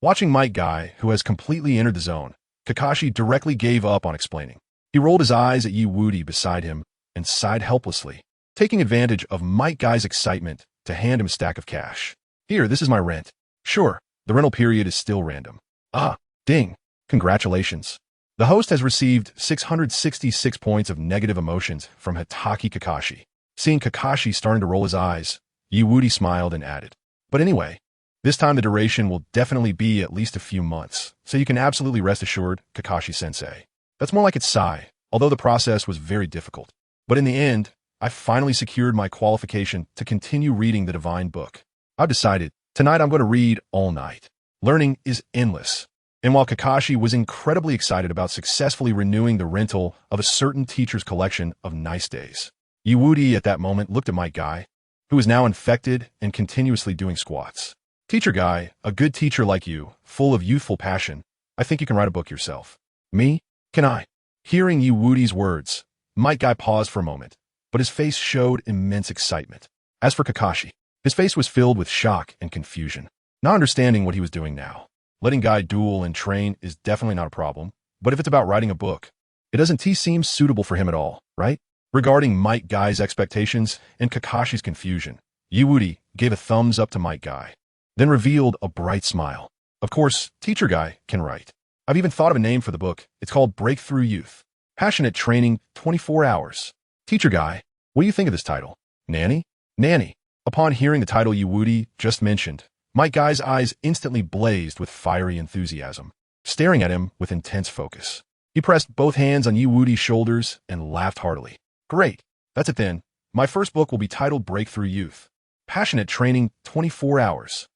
Watching Mike Guy, who has completely entered the zone, Kakashi directly gave up on explaining. He rolled his eyes at Wudi beside him and sighed helplessly, taking advantage of Mike Guy's excitement to hand him a stack of cash. Here, this is my rent. Sure, the rental period is still random. Ah, ding. Congratulations. The host has received 666 points of negative emotions from Hitaki Kakashi. Seeing Kakashi starting to roll his eyes, Wudi smiled and added, but anyway, this time the duration will definitely be at least a few months, so you can absolutely rest assured, Kakashi-sensei. That's more like it's sigh, although the process was very difficult. But in the end, I finally secured my qualification to continue reading the divine book. I've decided, tonight I'm going to read all night. Learning is endless. And while Kakashi was incredibly excited about successfully renewing the rental of a certain teacher's collection of nice days, Wudi at that moment looked at my guy, who was now infected and continuously doing squats. Teacher Guy, a good teacher like you, full of youthful passion, I think you can write a book yourself. Me? Can I? Hearing Wudi's words, Mike Guy paused for a moment, but his face showed immense excitement. As for Kakashi, his face was filled with shock and confusion, not understanding what he was doing now. Letting Guy duel and train is definitely not a problem, but if it's about writing a book, it doesn't seem suitable for him at all, right? Regarding Might Guy's expectations and Kakashi's confusion, Wudi gave a thumbs up to Might Guy, then revealed a bright smile. Of course, Teacher Guy can write. I've even thought of a name for the book. It's called Breakthrough Youth. Passionate Training 24 Hours. Teacher Guy, what do you think of this title? Nanny? Nanny. Upon hearing the title Wudi just mentioned, Might Guy's eyes instantly blazed with fiery enthusiasm, staring at him with intense focus. He pressed both hands on Wudi's shoulders and laughed heartily. Great. That's it then. My first book will be titled Breakthrough Youth. Passionate Training 24 Hours.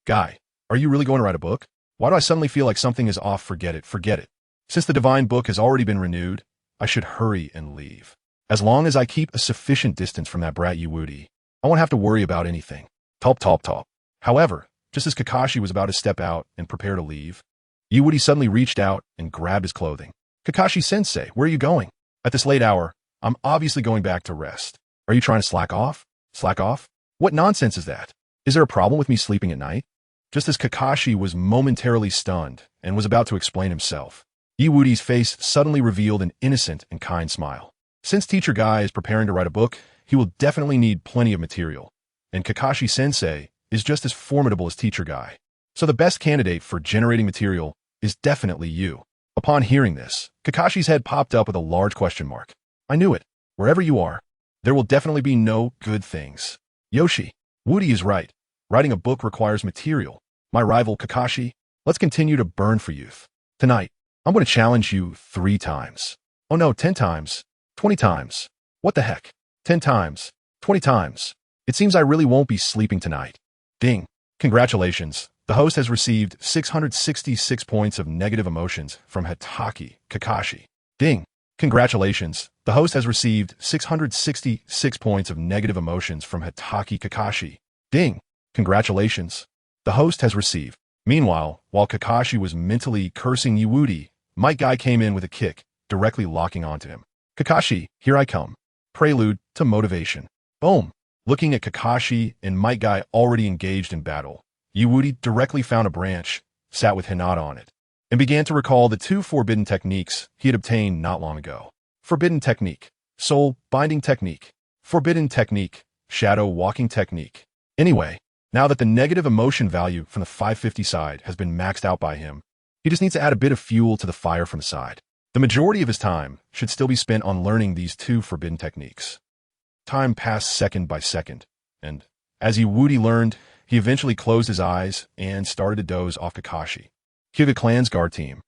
Guy, are you really going to write a book? Why do I suddenly feel like something is off? Forget it, forget it. Since the divine book has already been renewed, I should hurry and leave. As long as I keep a sufficient distance from that brat Wudi, I won't have to worry about anything. Talp, talp, talp. However, just as Kakashi was about to step out and prepare to leave, Wudi suddenly reached out and grabbed his clothing. Kakashi-sensei, where are you going? At this late hour, I'm obviously going back to rest. Are you trying to slack off? Slack off? What nonsense is that? Is there a problem with me sleeping at night? Just as Kakashi was momentarily stunned and was about to explain himself, Wudi's face suddenly revealed an innocent and kind smile. Since Teacher Guy is preparing to write a book, he will definitely need plenty of material, and Kakashi-sensei is just as formidable as Teacher Guy. So the best candidate for generating material is definitely you. Upon hearing this, Kakashi's head popped up with a large question mark. I knew it. Wherever you are, there will definitely be no good things. Yoshi, Wudi is right. Writing a book requires material. My rival Kakashi, let's continue to burn for youth. Tonight, I'm going to challenge you 3 times. Oh no, 10 times. 20 times. What the heck? 10 times. 20 times. It seems I really won't be sleeping tonight. Ding. Congratulations. The host has received 666 points of negative emotions from Hitaki Kakashi. Ding. Congratulations. The host has received 666 points of negative emotions from Hitaki Kakashi. Ding. Congratulations. The host has received. Meanwhile, while Kakashi was mentally cursing Wudi, Might Guy came in with a kick, directly locking onto him. Kakashi, here I come. Prelude to motivation. Boom. Looking at Kakashi and Might Guy already engaged in battle, Wudi directly found a branch, sat with Hinata on it, and began to recall the 2 forbidden techniques he had obtained not long ago. Forbidden technique, soul binding technique. Forbidden technique, shadow walking technique. Anyway, now that the negative emotion value from the 550 side has been maxed out by him, he just needs to add a bit of fuel to the fire from the side. The majority of his time should still be spent on learning these 2 forbidden techniques. Time passed second by second, and as Wudi learned, he eventually closed his eyes and started to doze off Kakashi. Hyuga clan's guard team.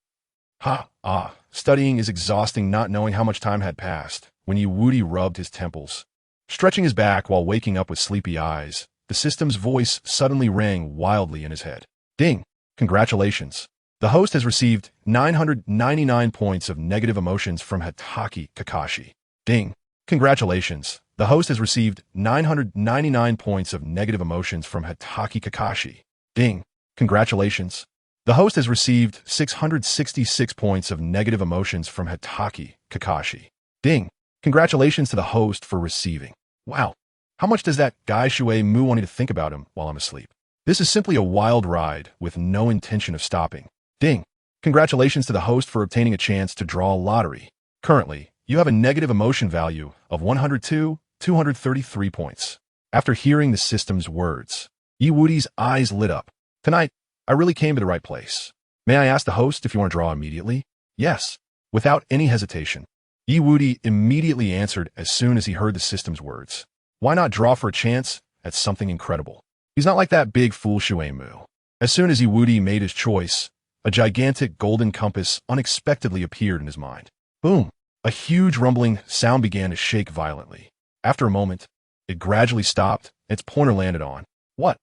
Studying is exhausting, not knowing how much time had passed when Wudi rubbed his temples. Stretching his back while waking up with sleepy eyes, the system's voice suddenly rang wildly in his head. Ding! Congratulations. The host has received 999 points of negative emotions from Hitaki Kakashi. Ding! Congratulations. The host has received 999 points of negative emotions from Hitaki Kakashi. Ding! Congratulations. The host has received 666 points of negative emotions from Hitaki Kakashi. Ding! Congratulations to the host for receiving. Wow. How much does that guy Shui Mu want me to think about him while I'm asleep? This is simply a wild ride with no intention of stopping. Ding! Congratulations to the host for obtaining a chance to draw a lottery. Currently, you have a negative emotion value of 102,233 points. After hearing the system's words, Wudi's eyes lit up. Tonight, I really came to the right place. May I ask the host if you want to draw immediately? Yes. Without any hesitation, Wudi immediately answered as soon as he heard the system's words. Why not draw for a chance at something incredible? He's not like that big fool Shui Mu. As soon as Wudi made his choice, a gigantic golden compass unexpectedly appeared in his mind. Boom! A huge rumbling sound began to shake violently. After a moment, it gradually stopped, and its pointer landed on. What?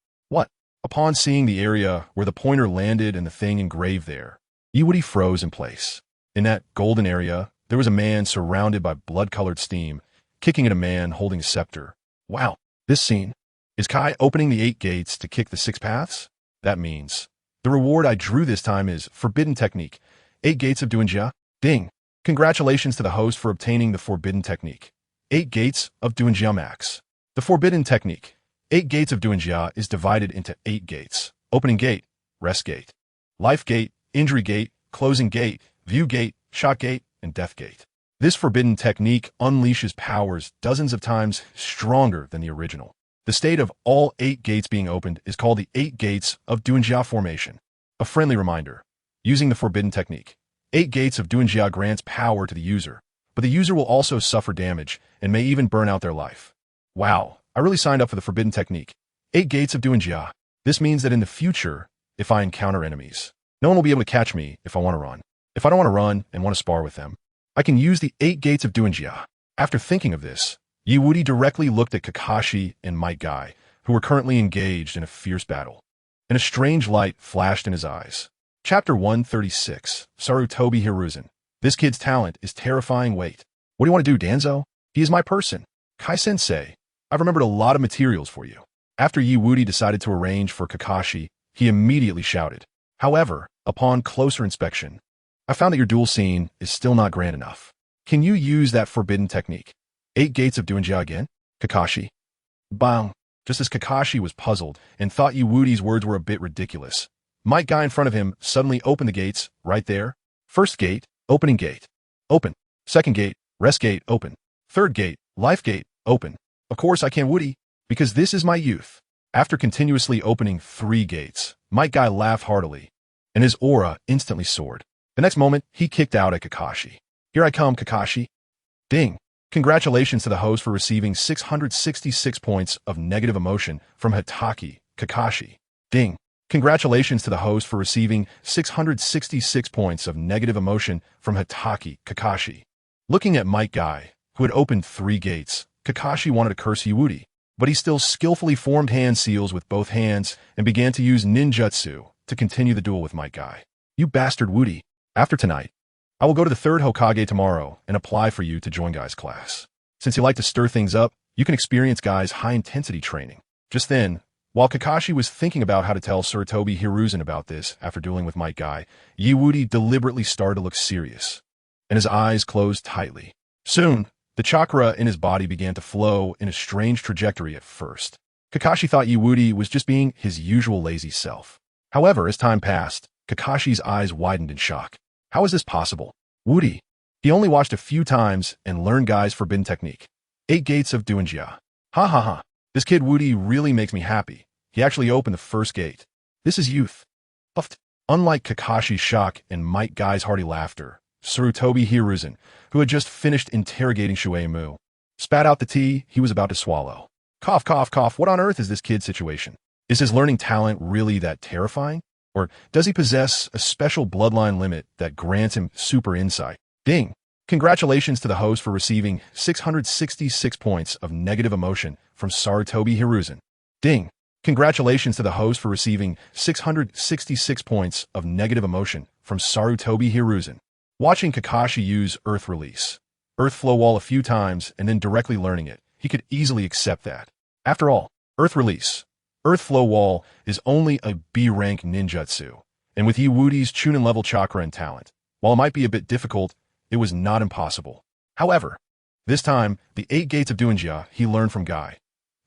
Upon seeing the area where the pointer landed and the thing engraved there, Wudi froze in place. In that golden area, there was a man surrounded by blood-colored steam, kicking at a man holding a scepter. Wow, this scene. Is Kai opening the 8 gates to kick the 6 paths? That means the reward I drew this time is Forbidden Technique, 8 gates of Duenjia. Ding! Congratulations to the host for obtaining the Forbidden Technique, 8 Gates of Duinjia Max. The Forbidden Technique. 8 Gates of Duinjia is divided into 8 gates. Opening Gate, Rest Gate, Life Gate, Injury Gate, Closing Gate, View Gate, Shock Gate, and Death Gate. This forbidden technique unleashes powers dozens of times stronger than the original. The state of all 8 gates being opened is called the 8 Gates of Duinjia Formation. A friendly reminder. Using the forbidden technique, 8 Gates of Duinjia grants power to the user, but the user will also suffer damage and may even burn out their life. Wow, I really signed up for the forbidden technique. 8 Gates of Duinjia. This means that in the future, if I encounter enemies, no one will be able to catch me if I want to run. If I don't want to run and want to spar with them, I can use the 8 Gates of Duinjia. After thinking of this, Wudi directly looked at Kakashi and Might Guy, who were currently engaged in a fierce battle. And a strange light flashed in his eyes. Chapter 136, Sarutobi Hiruzen. This kid's talent is terrifying. Wait, what do you want to do, Danzo? He is my person. Kai-sensei, I've remembered a lot of materials for you. After Wudi decided to arrange for Kakashi, he immediately shouted. However, upon closer inspection, I found that your duel scene is still not grand enough. Can you use that forbidden technique? 8 Gates of Duinjia again? Kakashi. Bang. Just as Kakashi was puzzled and thought Wudi's words were a bit ridiculous, Might Guy in front of him suddenly opened the gates, right there. First gate, Opening Gate, open. Second gate, Rest Gate, open. Third gate, Life Gate, open. Of course I can, Wudi, because this is my youth. After continuously opening 3 gates, Might Guy laughed heartily, and his aura instantly soared. The next moment, he kicked out at Kakashi. Here I come, Kakashi. Ding. Congratulations to the host for receiving 666 points of negative emotion from Hitaki, Kakashi. Ding. Congratulations to the host for receiving 666 points of negative emotion from Hitaki, Kakashi. Looking at Might Guy, who had opened 3 gates, Kakashi wanted to curse Wudi, but he still skillfully formed hand seals with both hands and began to use ninjutsu to continue the duel with Might Guy. You bastard, Wudi. After tonight, I will go to the 3rd Hokage tomorrow and apply for you to join Guy's class. Since you like to stir things up, you can experience Guy's high-intensity training. Just then, while Kakashi was thinking about how to tell Sarutobi Hiruzen about this after dueling with Might Guy, Wudi deliberately started to look serious, and his eyes closed tightly. Soon, the chakra in his body began to flow in a strange trajectory at first. Kakashi thought Wudi was just being his usual lazy self. However, as time passed, Kakashi's eyes widened in shock. How is this possible? Wudi. He only watched a few times and learned Guy's forbidden technique. 8 Gates of Duinjia. Ha ha ha. This kid Wudi really makes me happy. He actually opened the first gate. This is youth. Puffed. Unlike Kakashi's shock and Might Guy's hearty laughter, Sarutobi Hiruzen, who had just finished interrogating Shueimu, spat out the tea he was about to swallow. Cough, cough, cough. What on earth is this kid's situation? Is his learning talent really that terrifying? Or does he possess a special bloodline limit that grants him super insight? Ding. Congratulations to the host for receiving 666 points of negative emotion from Sarutobi Hiruzen. Ding. Congratulations to the host for receiving 666 points of negative emotion from Sarutobi Hiruzen. Watching Kakashi use Earth Release, Earth Flow Wall a few times and then directly learning it, he could easily accept that. After all, Earth Release, Earth Flow Wall is only a B-rank ninjutsu, and with Wudi's Chunin level chakra and talent, while it might be a bit difficult, it was not impossible. However, this time, the 8 Gates of Duinjia he learned from Guy.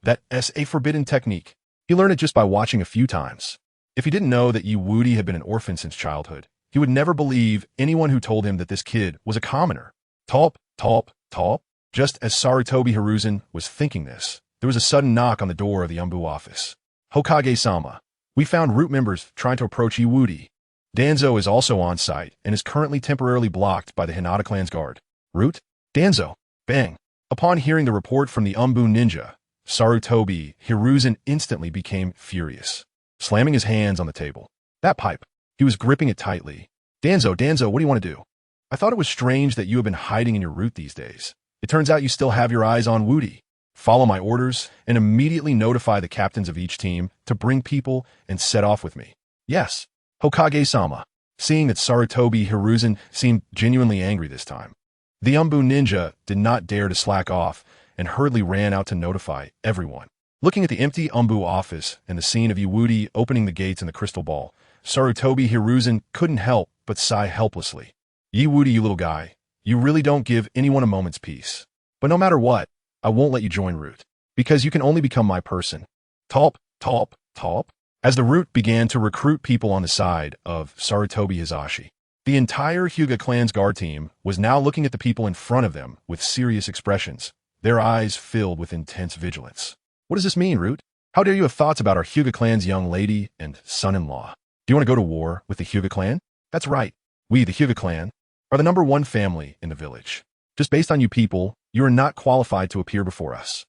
That is a forbidden technique. He learned it just by watching a few times. If he didn't know that Wudi had been an orphan since childhood, he would never believe anyone who told him that this kid was a commoner. Talp, talp, talp. Just as Sarutobi Hiruzen was thinking this, there was a sudden knock on the door of the Anbu office. Hokage-sama, we found Root members trying to approach Wudi. Danzo is also on site and is currently temporarily blocked by the Hinata clan's guard. Root? Danzo. Bang. Upon hearing the report from the Anbu ninja, Sarutobi Hiruzen instantly became furious, slamming his hands on the table. That pipe. He was gripping it tightly. Danzo, what do you want to do? I thought it was strange that you have been hiding in your root these days. It turns out you still have your eyes on Wudi. Follow my orders and immediately notify the captains of each team to bring people and set off with me. Yes, Hokage-sama. Seeing that Sarutobi Hiruzen seemed genuinely angry this time, the Anbu ninja did not dare to slack off and hurriedly ran out to notify everyone. Looking at the empty Anbu office and the scene of Wudi opening the gates in the crystal ball, Sarutobi Hiruzen couldn't help but sigh helplessly. Wudi, you little guy, you really don't give anyone a moment's peace. But no matter what, I won't let you join Root. Because you can only become my person. Talp, talp, talp. As the Root began to recruit people on the side of Sarutobi Hizashi, the entire Hyuga clan's guard team was now looking at the people in front of them with serious expressions, their eyes filled with intense vigilance. What does this mean, Root? How dare you have thoughts about our Hyuga clan's young lady and son-in-law? Do you want to go to war with the Hyuga clan? That's right. We, the Hyuga clan, are the #1 family in the village. Just based on you people, you are not qualified to appear before us.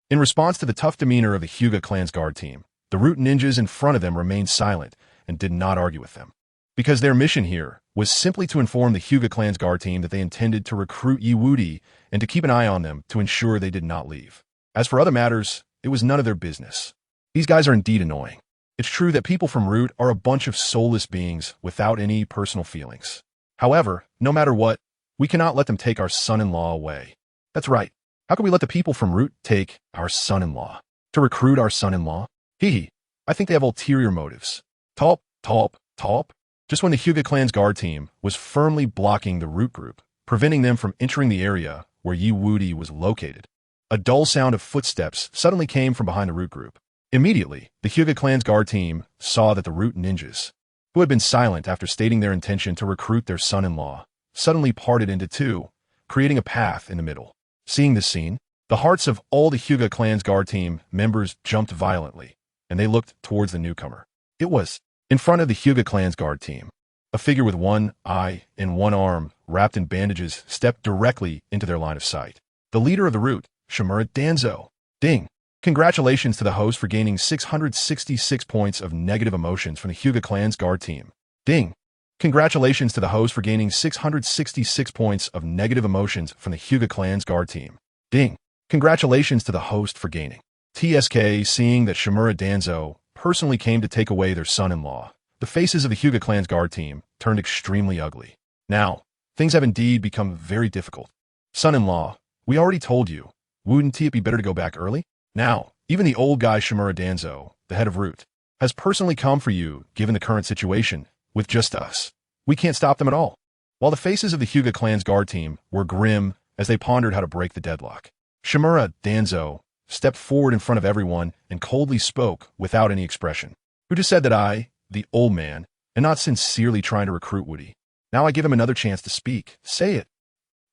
In response to the tough demeanor of the Hyuga clan's guard team, the Root ninjas in front of them remained silent and did not argue with them. Because their mission here was simply to inform the Hyuga clan's guard team that they intended to recruit Wudi and to keep an eye on them to ensure they did not leave. As for other matters, it was none of their business. These guys are indeed annoying. It's true that people from Root are a bunch of soulless beings without any personal feelings. However, no matter what, we cannot let them take our son-in-law away. That's right. How can we let the people from Root take our son-in-law? To recruit our son-in-law? Hee. I think they have ulterior motives. Talp, talp, talp. Just when the Hyuga clan's guard team was firmly blocking the Root group, preventing them from entering the area where Wudi was located, a dull sound of footsteps suddenly came from behind the Root group. Immediately, the Hyuga clan's guard team saw that the Root ninjas, who had been silent after stating their intention to recruit their son-in-law, suddenly parted into two, creating a path in the middle. Seeing this scene, the hearts of all the Hyuga clan's guard team members jumped violently, and they looked towards the newcomer. It was, in front of the Hyuga clan's guard team, a figure with one eye and one arm wrapped in bandages stepped directly into their line of sight. The leader of the Root, Shimura Danzo. Ding! Congratulations to the host for gaining 666 points of negative emotions from the Hyuga clan's guard team. Ding! Congratulations to the host for gaining 666 points of negative emotions from the Hyuga clan's guard team. Ding! Congratulations to the host for gaining. TSK, seeing that Shimura Danzo personally came to take away their son-in-law, the faces of the Hyuga clan's guard team turned extremely ugly. Now, things have indeed become very difficult. Son-in-law, we already told you, wouldn't it be better to go back early? Now, even the old guy Shimura Danzo, the head of Root, has personally come for you given the current situation, with just us. We can't stop them at all. While the faces of the Hyuga clan's guard team were grim as they pondered how to break the deadlock, Shimura Danzo stepped forward in front of everyone and coldly spoke without any expression. Who just said that I, the old man, am not sincerely trying to recruit Wudi? Now I give him another chance to speak. Say it.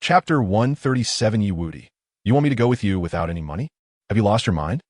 Chapter 137 Wudi. You want me to go with you without any money? Have you lost your mind?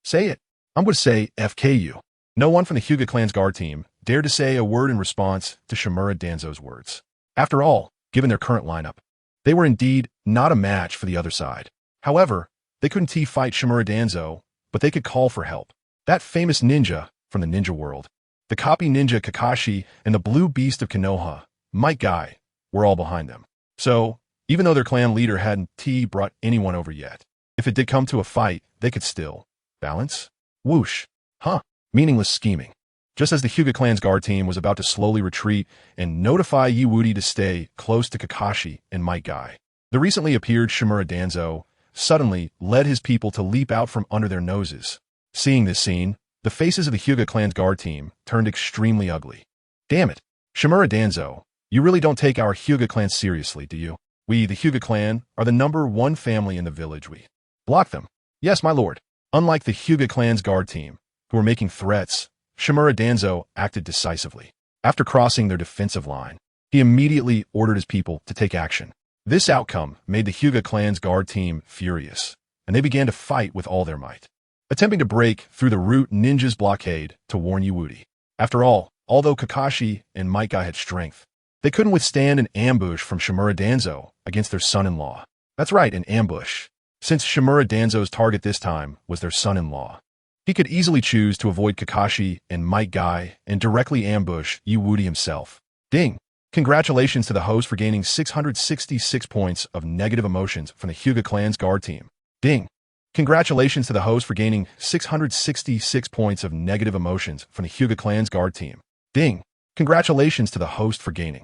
Say it. I'm going to say FKU. No one from the Hyuga clan's guard team dared to say a word in response to Shimura Danzo's words. After all, given their current lineup, they were indeed not a match for the other side. However, they couldn't fight Shimura Danzo, but they could call for help. That famous ninja from the ninja world, the copy ninja Kakashi and the blue beast of Konoha, Might Guy, were all behind them. So, even though their clan leader hadn't brought anyone over yet, if it did come to a fight, they could still balance? Whoosh. Huh. Meaningless scheming. Just as the Hyuga clan's guard team was about to slowly retreat and notify Wudi to stay close to Kakashi and Might Guy, the recently appeared Shimura Danzo suddenly led his people to leap out from under their noses. Seeing this scene, the faces of the Hyuga clan's guard team turned extremely ugly. Damn it. Shimura Danzo, you really don't take our Hyuga clan seriously, do you? We, the Hyuga clan, are the #1 family in the village. We block them. Yes, my lord. Unlike the Hyuga clan's guard team, who were making threats, Shimura Danzo acted decisively. After crossing their defensive line, he immediately ordered his people to take action. This outcome made the Hyuga clan's guard team furious, and they began to fight with all their might, attempting to break through the Root ninjas' blockade to warn Wudi. After all, although Kakashi and Might Guy had strength, they couldn't withstand an ambush from Shimura Danzo against their son-in-law. That's right, an ambush. Since Shimura Danzo's target this time was their son-in-law, he could easily choose to avoid Kakashi and Might Guy and directly ambush Wudi himself. Ding! Congratulations to the host for gaining 666 points of negative emotions from the Hyuga clan's guard team. Ding! Congratulations to the host for gaining 666 points of negative emotions from the Hyuga clan's guard team. Ding! Congratulations to the host for gaining.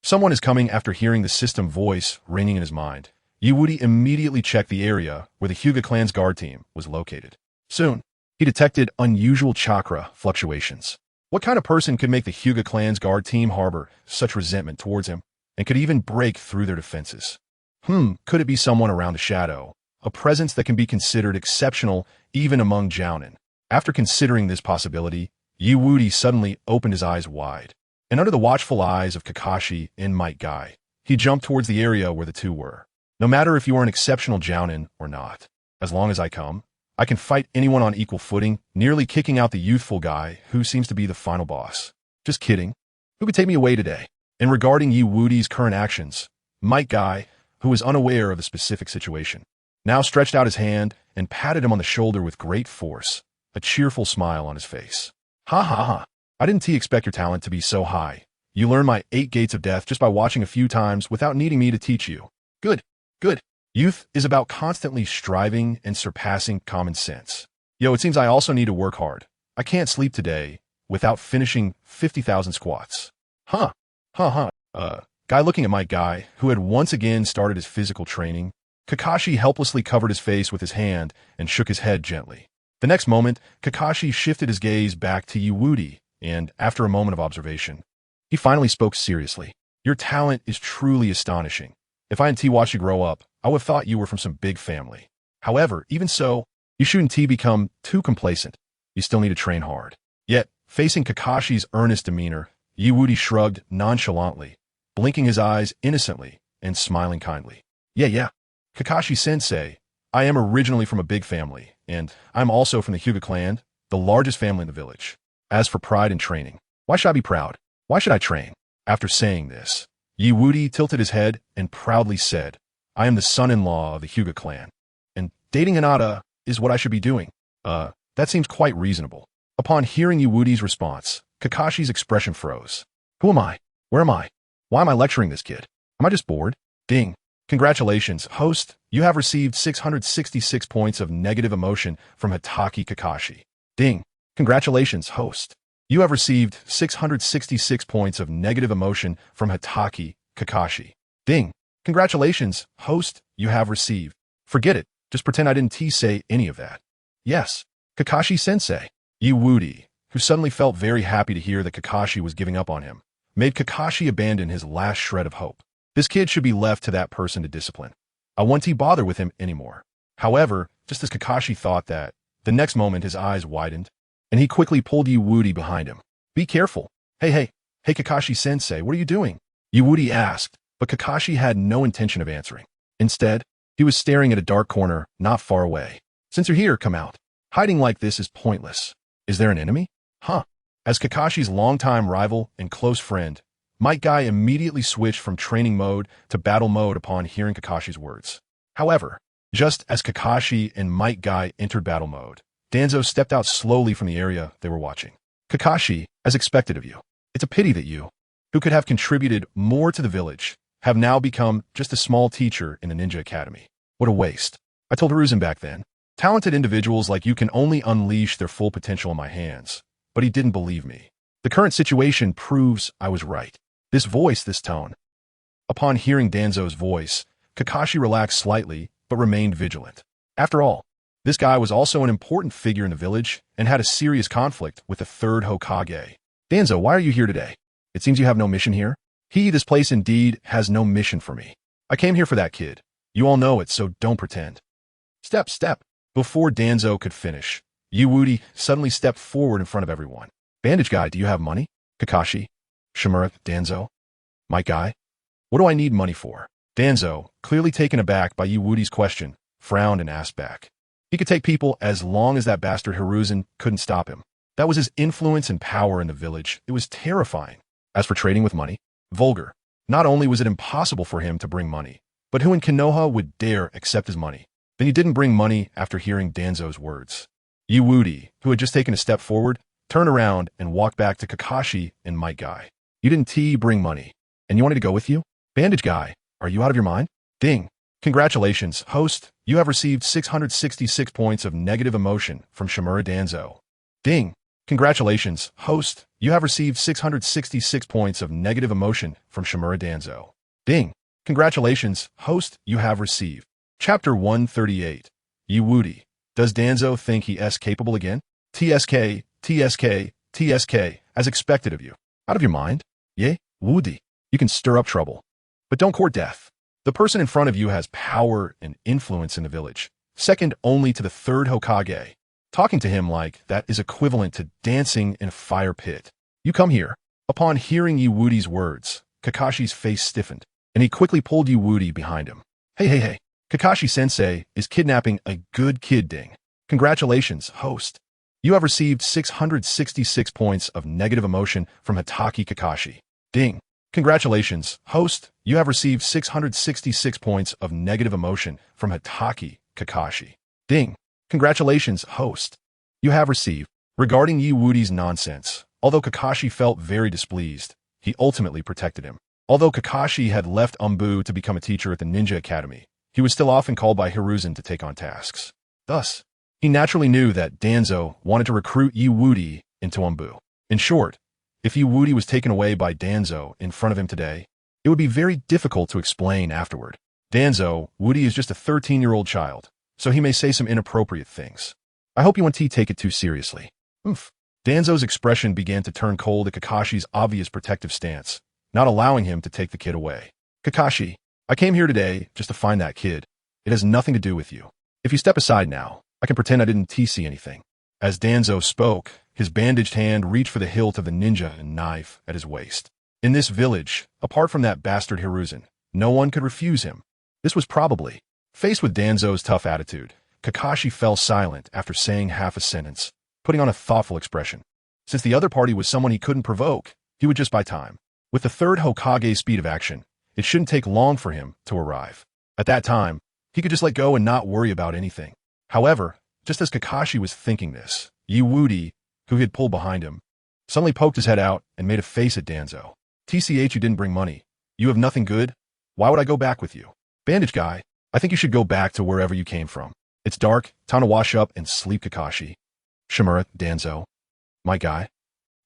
Someone is coming. After hearing the system voice ringing in his mind, Wudi immediately checked the area where the Hyuga clan's guard team was located. Soon, he detected unusual chakra fluctuations. What kind of person could make the Hyuga clan's guard team harbor such resentment towards him and could even break through their defenses? Could it be someone around the shadow a presence that can be considered exceptional even among jounin. After considering this possibility, Wudi suddenly opened his eyes wide. And under the watchful eyes of Kakashi and Might Guy, he jumped towards the area where the two were. No matter if you are an exceptional jounin or not, as long as I come, I can fight anyone on equal footing, nearly kicking out the youthful guy who seems to be the final boss. Just kidding. Who could take me away today? And regarding Wudi's current actions, Might Guy, who was unaware of the specific situation, now stretched out his hand and patted him on the shoulder with great force, a cheerful smile on his face. Ha ha ha. I didn't expect your talent to be so high. You learned my 8 gates of death just by watching a few times without needing me to teach you. Good, good. Youth is about constantly striving and surpassing common sense. Yo, it seems I also need to work hard. I can't sleep today without finishing 50,000 squats. Huh. Guy looking at my guy, who had once again started his physical training, Kakashi helplessly covered his face with his hand and shook his head gently. The next moment, Kakashi shifted his gaze back to Wudi, and after a moment of observation, he finally spoke seriously. Your talent is truly astonishing. If I hadn't watched you grow up, I would have thought you were from some big family. However, even so, you shouldn't become too complacent. You still need to train hard. Yet, facing Kakashi's earnest demeanor, Wudi shrugged nonchalantly, blinking his eyes innocently and smiling kindly. Yeah. Kakashi-sensei, I am originally from a big family, and I'm also from the Hyuga clan, the largest family in the village. As for pride and training, why should I be proud? Why should I train? After saying this, Wudi tilted his head and proudly said, I am the son-in-law of the Hyuga clan, and dating Hinata is what I should be doing. That seems quite reasonable. Upon hearing Wudi's response, Kakashi's expression froze. Who am I? Where am I? Why am I lecturing this kid? Am I just bored? Ding. Congratulations, host. You have received 666 points of negative emotion from Hitaki Kakashi. Ding. Congratulations, host. You have received 666 points of negative emotion from Hitaki Kakashi. Ding. Congratulations, host. You have received. Forget it. Just pretend I didn't say any of that. Yes. Kakashi-sensei. Wudi, who suddenly felt very happy to hear that Kakashi was giving up on him, made Kakashi abandon his last shred of hope. This kid should be left to that person to discipline. I won't bother with him anymore. However, just as Kakashi thought that, the next moment his eyes widened, and he quickly pulled Wudi behind him. Be careful. Hey, Kakashi-sensei, what are you doing? Wudi asked, but Kakashi had no intention of answering. Instead, he was staring at a dark corner not far away. Since you're here, come out. Hiding like this is pointless. Is there an enemy? Huh. As Kakashi's longtime rival and close friend, Might Guy immediately switched from training mode to battle mode upon hearing Kakashi's words. However, just as Kakashi and Might Guy entered battle mode, Danzo stepped out slowly from the area they were watching. Kakashi, as expected of you, it's a pity that you, who could have contributed more to the village, have now become just a small teacher in the ninja academy. What a waste. I told Hiruzen back then, talented individuals like you can only unleash their full potential in my hands, but he didn't believe me. The current situation proves I was right. This voice, this tone. Upon hearing Danzo's voice, Kakashi relaxed slightly, but remained vigilant. After all, this guy was also an important figure in the village and had a serious conflict with the third Hokage. Danzo, why are you here today? It seems you have no mission here. This place indeed has no mission for me. I came here for that kid. You all know it, so don't pretend. Step. Before Danzo could finish, Wudi suddenly stepped forward in front of everyone. Bandage guy, do you have money? Kakashi, Shimura, Danzo, Might Guy. What do I need money for? Danzo, clearly taken aback by Wudi's question, frowned and asked back. He could take people as long as that bastard Hiruzen couldn't stop him. That was his influence and power in the village. It was terrifying. As for trading with money, vulgar. Not only was it impossible for him to bring money, but who in Konoha would dare accept his money? Then he didn't bring money after hearing Danzo's words. Wudi, who had just taken a step forward, turned around and walked back to Kakashi and Might Guy. You didn't bring money, and you wanted to go with you? Bandage guy, are you out of your mind? Ding. Congratulations, host. You have received 666 points of negative emotion from Shimura Danzo. Ding. Congratulations, host. You have received 666 points of negative emotion from Shimura Danzo. Ding. Congratulations, host. You have received. Chapter 138. Wudi. Does Danzo think he is capable again? TSK, as expected of you. Out of your mind? Yea, Wudi. You can stir up trouble. But don't court death. The person in front of you has power and influence in the village. second only to the third Hokage. Talking to him like that is equivalent to dancing in a fire pit. You come here. Upon hearing Wudi's words, Kakashi's face stiffened, and he quickly pulled Wudi behind him. Hey. Kakashi-sensei is kidnapping a good kid, ding. Congratulations, host. You have received 666 points of negative emotion from Hitaki Kakashi. Ding. Congratulations, host. You have received 666 points of negative emotion from Hitaki Kakashi. Ding. Congratulations, host. You have received. Regarding Wudi's nonsense, although Kakashi felt very displeased, he ultimately protected him. Although Kakashi had left Anbu to become a teacher at the Ninja Academy, he was still often called by Hiruzen to take on tasks. Thus, he naturally knew that Danzo wanted to recruit Wudi into Anbu. In short, if Wudi was taken away by Danzo in front of him today, it would be very difficult to explain afterward. Danzo, Wudi is just a 13-year-old child, so he may say some inappropriate things. I hope you won't take it too seriously. Oof. Danzo's expression began to turn cold at Kakashi's obvious protective stance, not allowing him to take the kid away. Kakashi, I came here today just to find that kid. It has nothing to do with you. If you step aside now, I can pretend I didn't see anything. As Danzo spoke, his bandaged hand reached for the hilt of the ninja knife at his waist. In this village, apart from that bastard Hiruzen, no one could refuse him. This was probably. Faced with Danzo's tough attitude, Kakashi fell silent after saying half a sentence, putting on a thoughtful expression. Since the other party was someone he couldn't provoke, he would just buy time. With the third Hokage's speed of action, it shouldn't take long for him to arrive. At that time, he could just let go and not worry about anything. However, just as Kakashi was thinking this, Wudi, who he had pulled behind him, suddenly poked his head out and made a face at Danzo. TCH, you didn't bring money. You have nothing good? Why would I go back with you? Bandage guy, I think you should go back to wherever you came from. It's dark, time to wash up and sleep, Kakashi. Shimura, Danzo. My guy.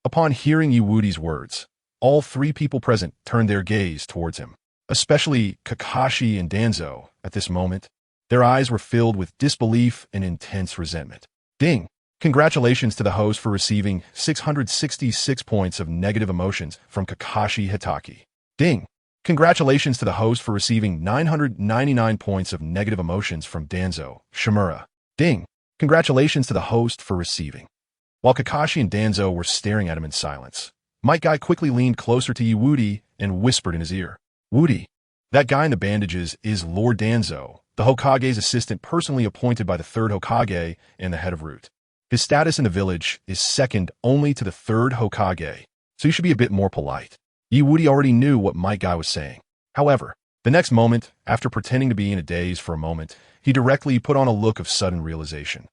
Upon hearing Wudi's words, all three people present turned their gaze towards him. Especially Kakashi and Danzo, at this moment. Their eyes were filled with disbelief and intense resentment. Ding! Congratulations to the host for receiving 666 points of negative emotions from Kakashi Hitaki. Ding! Congratulations to the host for receiving 999 points of negative emotions from Danzo, Shimura. Ding! Congratulations to the host for receiving. While Kakashi and Danzo were staring at him in silence, Might Guy quickly leaned closer to Wudi and whispered in his ear. Wudi, that guy in the bandages is Lord Danzo, the Hokage's assistant personally appointed by the third Hokage and the head of Root. His status in the village is second only to the third Hokage, so you should be a bit more polite. Wudi already knew what Might Guy was saying. However, the next moment, after pretending to be in a daze for a moment, he directly put on a look of sudden realization.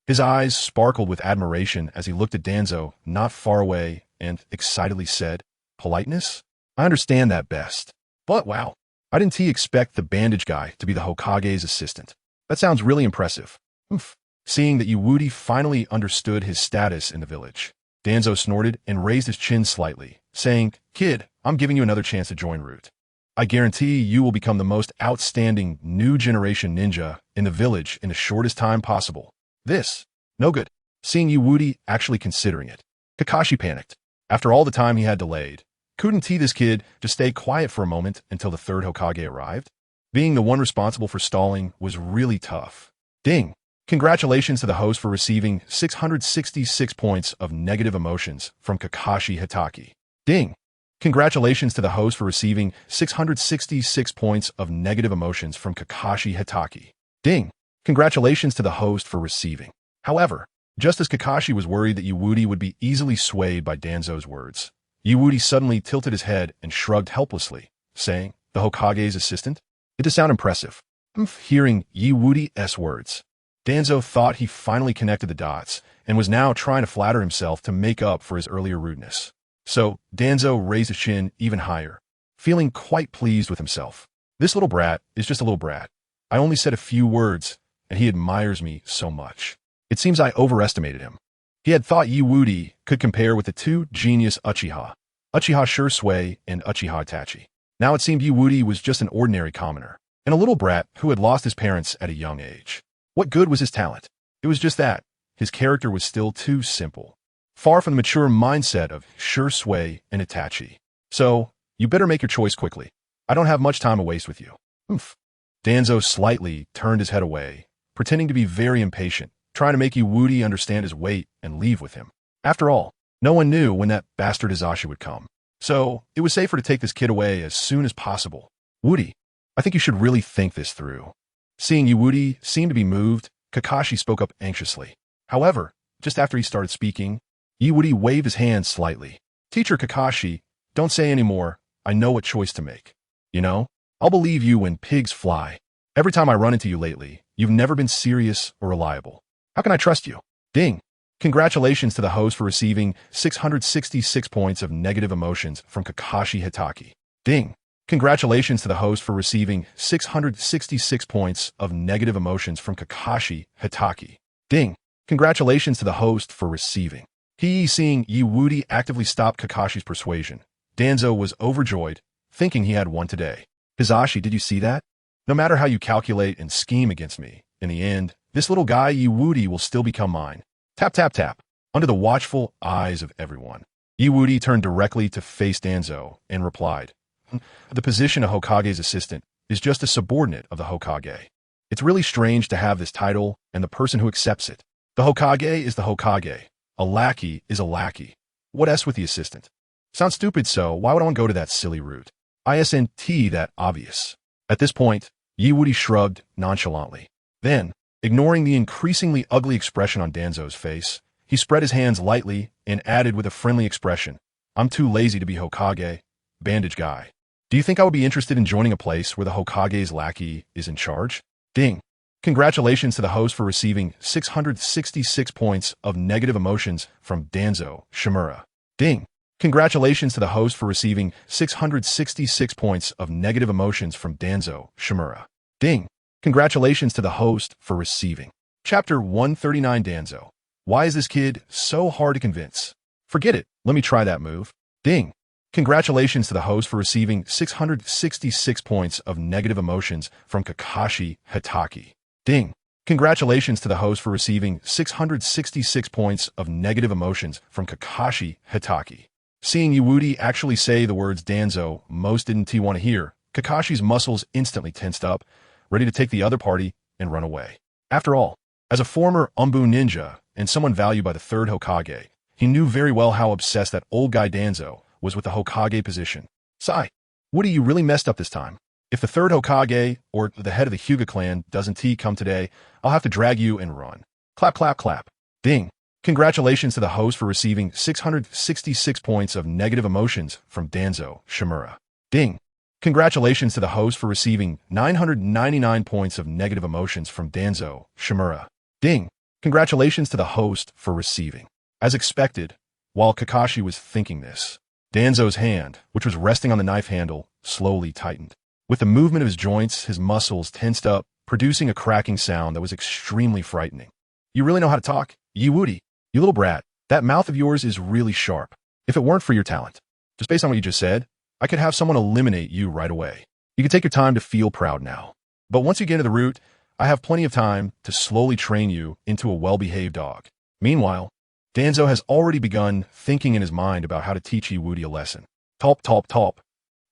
His eyes sparkled with admiration as he looked at Danzo not far away and excitedly said, Politeness? I understand that best. But wow, I didn't expect the bandage guy to be the Hokage's assistant. That sounds really impressive. Oof. Seeing that Wudi finally understood his status in the village, Danzo snorted and raised his chin slightly, saying, Kid, I'm giving you another chance to join Root. I guarantee you will become the most outstanding new generation ninja in the village in the shortest time possible. This, no good. Seeing Wudi actually considering it, Kakashi panicked. After all the time he had delayed, couldn't this kid just stay quiet for a moment until the third Hokage arrived? Being the one responsible for stalling was really tough. Ding! Congratulations to the host for receiving 666 points of negative emotions from Kakashi Hitaki. Ding! Congratulations to the host for receiving 666 points of negative emotions from Kakashi Hitaki. Ding! Congratulations to the host for receiving. However, just as Kakashi was worried that Wudi would be easily swayed by Danzo's words, Wudi suddenly tilted his head and shrugged helplessly, saying, The Hokage's assistant? It does sound impressive. Hearing Wudi's words, Danzo thought he finally connected the dots and was now trying to flatter himself to make up for his earlier rudeness. So, Danzo raised his chin even higher, feeling quite pleased with himself. This little brat is just a little brat. I only said a few words, and he admires me so much. It seems I overestimated him. He had thought Wudi could compare with the two genius Uchiha Shursui and Uchiha Itachi. Now it seemed Wudi was just an ordinary commoner, and a little brat who had lost his parents at a young age. What good was his talent? It was just that. His character was still too simple, far from the mature mindset of Shursui and Itachi. So, you better make your choice quickly. I don't have much time to waste with you. Danzo slightly turned his head away, pretending to be very impatient, trying to make Wudi understand his weight and leave with him. After all, no one knew when that bastard Hizashi would come. So, it was safer to take this kid away as soon as possible. Wudi, I think you should really think this through. Seeing Wudi seem to be moved, Kakashi spoke up anxiously. However, just after he started speaking, Wudi waved his hand slightly. Teacher Kakashi, don't say any more. I know what choice to make. You know, I'll believe you when pigs fly. Every time I run into you lately, you've never been serious or reliable. How can I trust you? Ding. Congratulations to the host for receiving 666 points of negative emotions from Kakashi Hitaki. Ding. Congratulations to the host for receiving 666 points of negative emotions from Kakashi Hitaki. Ding. Congratulations to the host for receiving. Seeing Wudi actively stop Kakashi's persuasion, Danzo was overjoyed, thinking he had won today. Hizashi, did you see that? No matter how you calculate and scheme against me, in the end, this little guy Wudi will still become mine. Tap tap tap. Under the watchful eyes of everyone, Wudi turned directly to face Danzo and replied, the position of Hokage's assistant is just a subordinate of the Hokage. It's really strange to have this title and the person who accepts it. The Hokage is the Hokage. A lackey is a lackey. What else with the assistant? Sounds stupid, so why would I go to that silly route? Isn't that obvious? At this point, Wudi shrugged nonchalantly. Then, ignoring the increasingly ugly expression on Danzo's face, he spread his hands lightly and added with a friendly expression, I'm too lazy to be Hokage, bandage guy. Do you think I would be interested in joining a place where the Hokage's lackey is in charge? Ding. Congratulations to the host for receiving 666 points of negative emotions from Danzo Shimura. Ding. Congratulations to the host for receiving 666 points of negative emotions from Danzo Shimura. Ding. Congratulations to the host for receiving. Chapter 139 Danzo. Why is this kid so hard to convince? Forget it. Let me try that move. Ding. Congratulations to the host for receiving 666 points of negative emotions from Kakashi Hitaki. Ding. Congratulations to the host for receiving 666 points of negative emotions from Kakashi Hitaki. Seeing Wudi actually say the words Danzo most didn't want to hear, Kakashi's muscles instantly tensed up, ready to take the other party and run away. After all, as a former Anbu ninja and someone valued by the third Hokage, he knew very well how obsessed that old guy Danzo was with the Hokage position. Sigh. Wudi, you really messed up this time. If the third Hokage, or the head of the Hyuga clan, doesn't come today, I'll have to drag you and run. Clap, clap, clap. Ding. Congratulations to the host for receiving 666 points of negative emotions from Danzo Shimura. Ding. Congratulations to the host for receiving 999 points of negative emotions from Danzo Shimura. Ding. Congratulations to the host for receiving. As expected, while Kakashi was thinking this, Danzo's hand, which was resting on the knife handle, slowly tightened. With the movement of his joints, his muscles tensed up, producing a cracking sound that was extremely frightening. You really know how to talk? Wudi, you little brat, that mouth of yours is really sharp. If it weren't for your talent, just based on what you just said, I could have someone eliminate you right away. You can take your time to feel proud now. But once you get into the route, I have plenty of time to slowly train you into a well-behaved dog. Meanwhile, Danzo has already begun thinking in his mind about how to teach Wudi a lesson. Talp, talp, talp.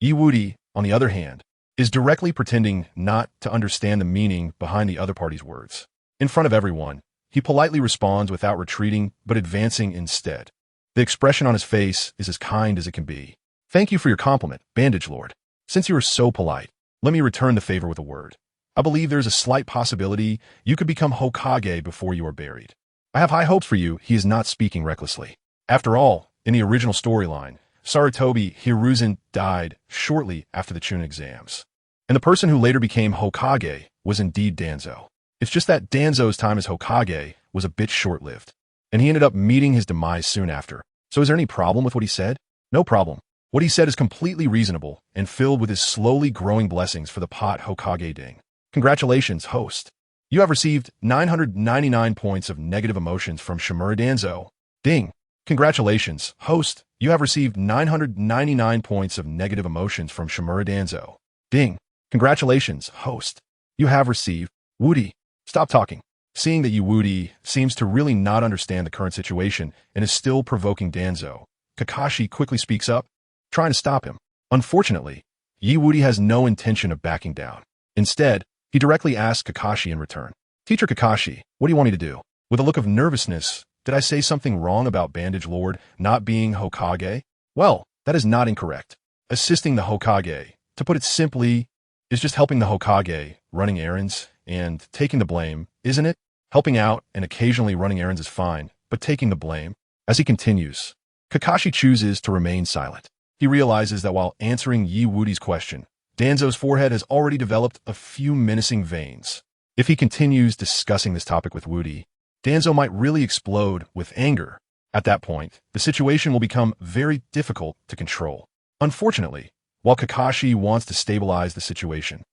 Wudi, on the other hand, is directly pretending not to understand the meaning behind the other party's words. In front of everyone, he politely responds without retreating, but advancing instead. The expression on his face is as kind as it can be. Thank you for your compliment, Bandage Lord. Since you are so polite, let me return the favor with a word. I believe there's a slight possibility you could become Hokage before you are buried. I have high hopes for you. He is not speaking recklessly. After all, in the original storyline, Sarutobi Hiruzen died shortly after the Chunin exams. And the person who later became Hokage was indeed Danzo. It's just that Danzo's time as Hokage was a bit short-lived, and he ended up meeting his demise soon after. So is there any problem with what he said? No problem. What he said is completely reasonable and filled with his slowly growing blessings for the pot Hokage ding. Congratulations, host. You have received 999 points of negative emotions from Shimura Danzo. Ding. Congratulations, host. You have received 999 points of negative emotions from Shimura Danzo. Ding. Congratulations, host. You have received. Wudi. Stop talking. Seeing that Wudi seems to really not understand the current situation and is still provoking Danzo, Kakashi quickly speaks up, trying to stop him. Unfortunately, Wudi has no intention of backing down. Instead, he directly asks Kakashi in return, Teacher Kakashi, what do you want me to do? With a look of nervousness, did I say something wrong about Bandage Lord not being Hokage? Well, that is not incorrect. Assisting the Hokage, to put it simply, is just helping the Hokage, running errands, and taking the blame, isn't it? Helping out and occasionally running errands is fine, but taking the blame? As he continues, Kakashi chooses to remain silent. He realizes that while answering Wudi's question, Danzo's forehead has already developed a few menacing veins. If he continues discussing this topic with Wudi, Danzo might really explode with anger. At that point, the situation will become very difficult to control. Unfortunately, while Kakashi wants to stabilize the situation,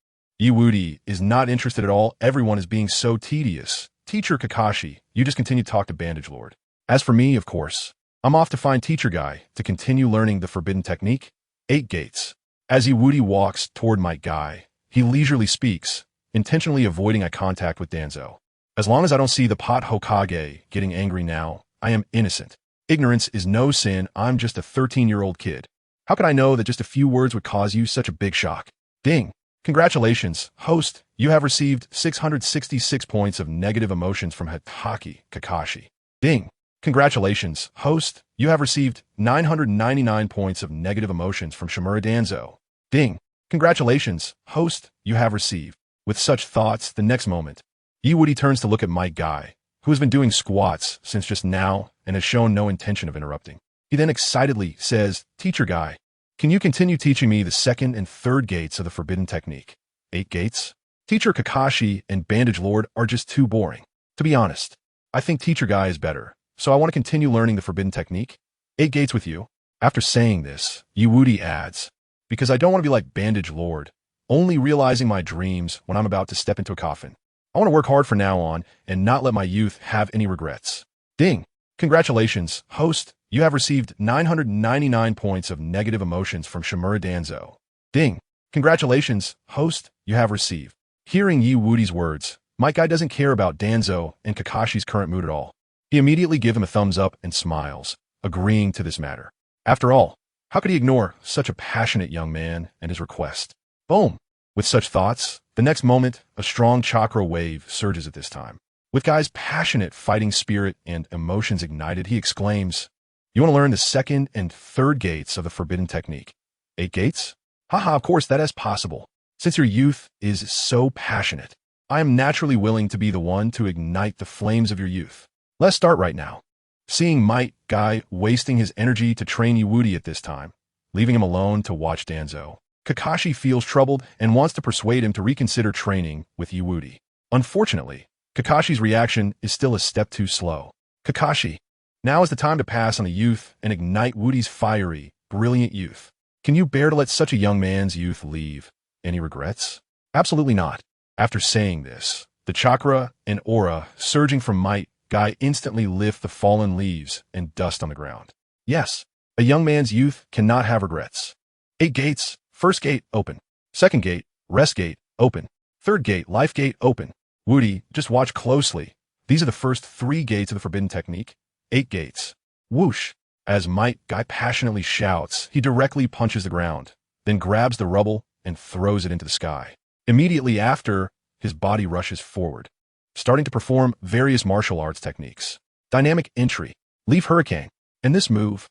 Wudi is not interested at all. Everyone is being so tedious. Teacher Kakashi, you just continue to talk to Bandage Lord. As for me, of course, I'm off to find Teacher Guy to continue learning the forbidden technique, 8 Gates. As Wudi walks toward Might Guy, he leisurely speaks, intentionally avoiding eye contact with Danzo. As long as I don't see the pot Hokage getting angry now, I am innocent. Ignorance is no sin. I'm just a 13-year-old kid. How could I know that just a few words would cause you such a big shock? Ding. Congratulations, host. You have received 666 points of negative emotions from Hokage Kakashi. Ding. Congratulations, host. You have received 999 points of negative emotions from Shimura Danzo. Ding. Congratulations, host. You have received. With such thoughts, the next moment, Wudi turns to look at Might Guy, who has been doing squats since just now and has shown no intention of interrupting. He then excitedly says, Teacher Guy, can you continue teaching me the 2nd and 3rd gates of the forbidden technique? 8 gates? Teacher Kakashi and Bandage Lord are just too boring. To be honest, I think Teacher Guy is better, so I want to continue learning the forbidden technique. 8 gates with you. After saying this, Wudi adds, because I don't want to be like Bandage Lord, only realizing my dreams when I'm about to step into a coffin. I want to work hard from now on and not let my youth have any regrets. Ding. Congratulations, host. You have received 999 points of negative emotions from Shimura Danzo. Ding. Congratulations, host. You have received. Hearing Wudi's words, Might Guy doesn't care about Danzo and Kakashi's current mood at all. He immediately gives him a thumbs up and smiles, agreeing to this matter. After all, how could he ignore such a passionate young man and his request? Boom! With such thoughts, the next moment, a strong chakra wave surges at this time. With Guy's passionate fighting spirit and emotions ignited, he exclaims, you want to learn the 2nd and 3rd gates of the forbidden technique? 8 gates? Haha, of course that is possible. Since your youth is so passionate, I am naturally willing to be the one to ignite the flames of your youth. Let's start right now. Seeing Might Guy wasting his energy to train Wudi at this time, leaving him alone to watch Danzo, Kakashi feels troubled and wants to persuade him to reconsider training with Wudi. Unfortunately, Kakashi's reaction is still a step too slow. Kakashi, now is the time to pass on the youth and ignite Wudi's fiery, brilliant youth. Can you bear to let such a young man's youth leave? Any regrets? Absolutely not. After saying this, the chakra and aura surging from Might Guy instantly lift the fallen leaves and dust on the ground. Yes, a young man's youth cannot have regrets. 8 gates. 1st gate, open. 2nd gate, rest gate, open. 3rd gate, life gate, open. Wudi, just watch closely. These are the first 3 gates of the forbidden technique. 8 gates. Whoosh! As Might Guy passionately shouts, he directly punches the ground, then grabs the rubble and throws it into the sky. Immediately after, his body rushes forward, starting to perform various martial arts techniques. Dynamic entry, leaf hurricane, and this move,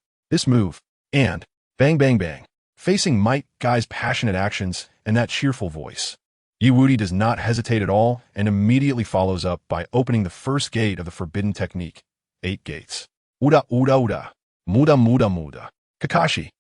and bang bang bang. Facing Might Guy's passionate actions and that cheerful voice, Wudi does not hesitate at all and immediately follows up by opening the 1st gate of the forbidden technique. 8 gates. Uda uda uda. Muda muda muda. Kakashi.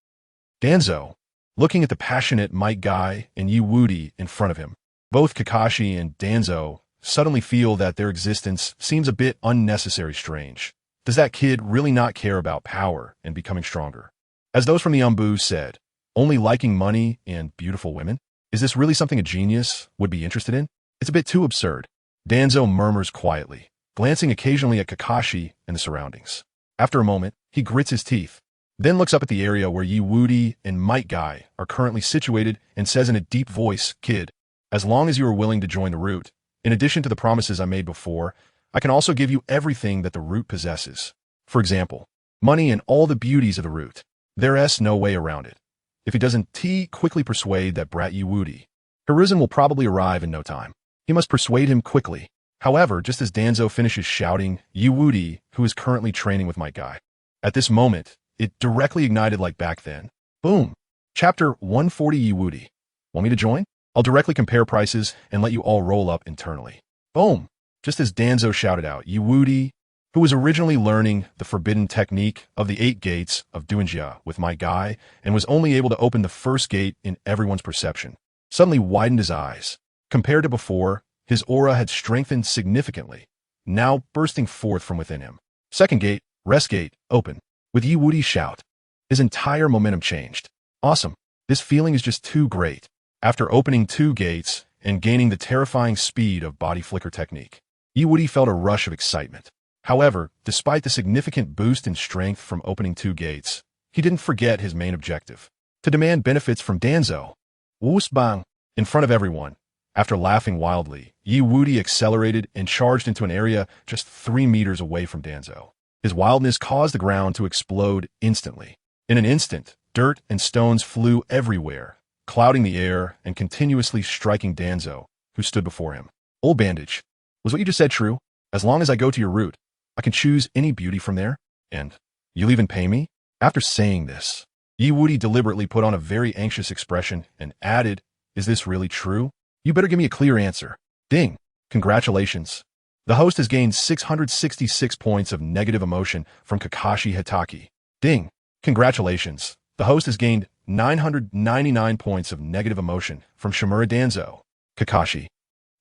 Danzo, looking at the passionate Might Guy and Wudi in front of him, both Kakashi and Danzo suddenly feel that their existence seems a bit unnecessary strange. Does that kid really not care about power and becoming stronger? As those from the Anbu said, only liking money and beautiful women? Is this really something a genius would be interested in? It's a bit too absurd. Danzo murmurs quietly, glancing occasionally at Kakashi and the surroundings. After a moment, he grits his teeth, then looks up at the area where Wudi and Might Guy are currently situated and says in a deep voice, Kid, as long as you are willing to join the root, in addition to the promises I made before, I can also give you everything that the root possesses. For example, money and all the beauties of the root. There's no way around it. If he doesn't quickly persuade that brat Wudi, Hiruzen will probably arrive in no time. He must persuade him quickly. However, just as Danzo finishes shouting, Wudi, who is currently training with my guy. At this moment, it directly ignited like back then. Boom. Chapter 140 Wudi. Want me to join? I'll directly compare prices and let you all roll up internally. Boom. Just as Danzo shouted out, Wudi, who was originally learning the forbidden technique of the 8 gates of Duenjia with my guy and was only able to open the first gate in everyone's perception, suddenly widened his eyes. Compared to before, his aura had strengthened significantly, now bursting forth from within him. Second gate, rest gate, open. With Wudi's shout, his entire momentum changed. Awesome. This feeling is just too great. After opening 2 gates and gaining the terrifying speed of body flicker technique, Wudi felt a rush of excitement. However, despite the significant boost in strength from opening 2 gates, he didn't forget his main objective: to demand benefits from Danzo. Woosbang! In front of everyone. After laughing wildly, Wudi accelerated and charged into an area just 3 meters away from Danzo. His wildness caused the ground to explode instantly. In an instant, dirt and stones flew everywhere, clouding the air and continuously striking Danzo, who stood before him. Old bandage. Was what you just said true? As long as I go to your route, I can choose any beauty from there? And you'll even pay me? After saying this, Wudi deliberately put on a very anxious expression and added, is this really true? You better give me a clear answer. Ding. Congratulations. The host has gained 666 points of negative emotion from Kakashi Hitaki. Ding. Congratulations. The host has gained 999 points of negative emotion from Shimura Danzo. Kakashi.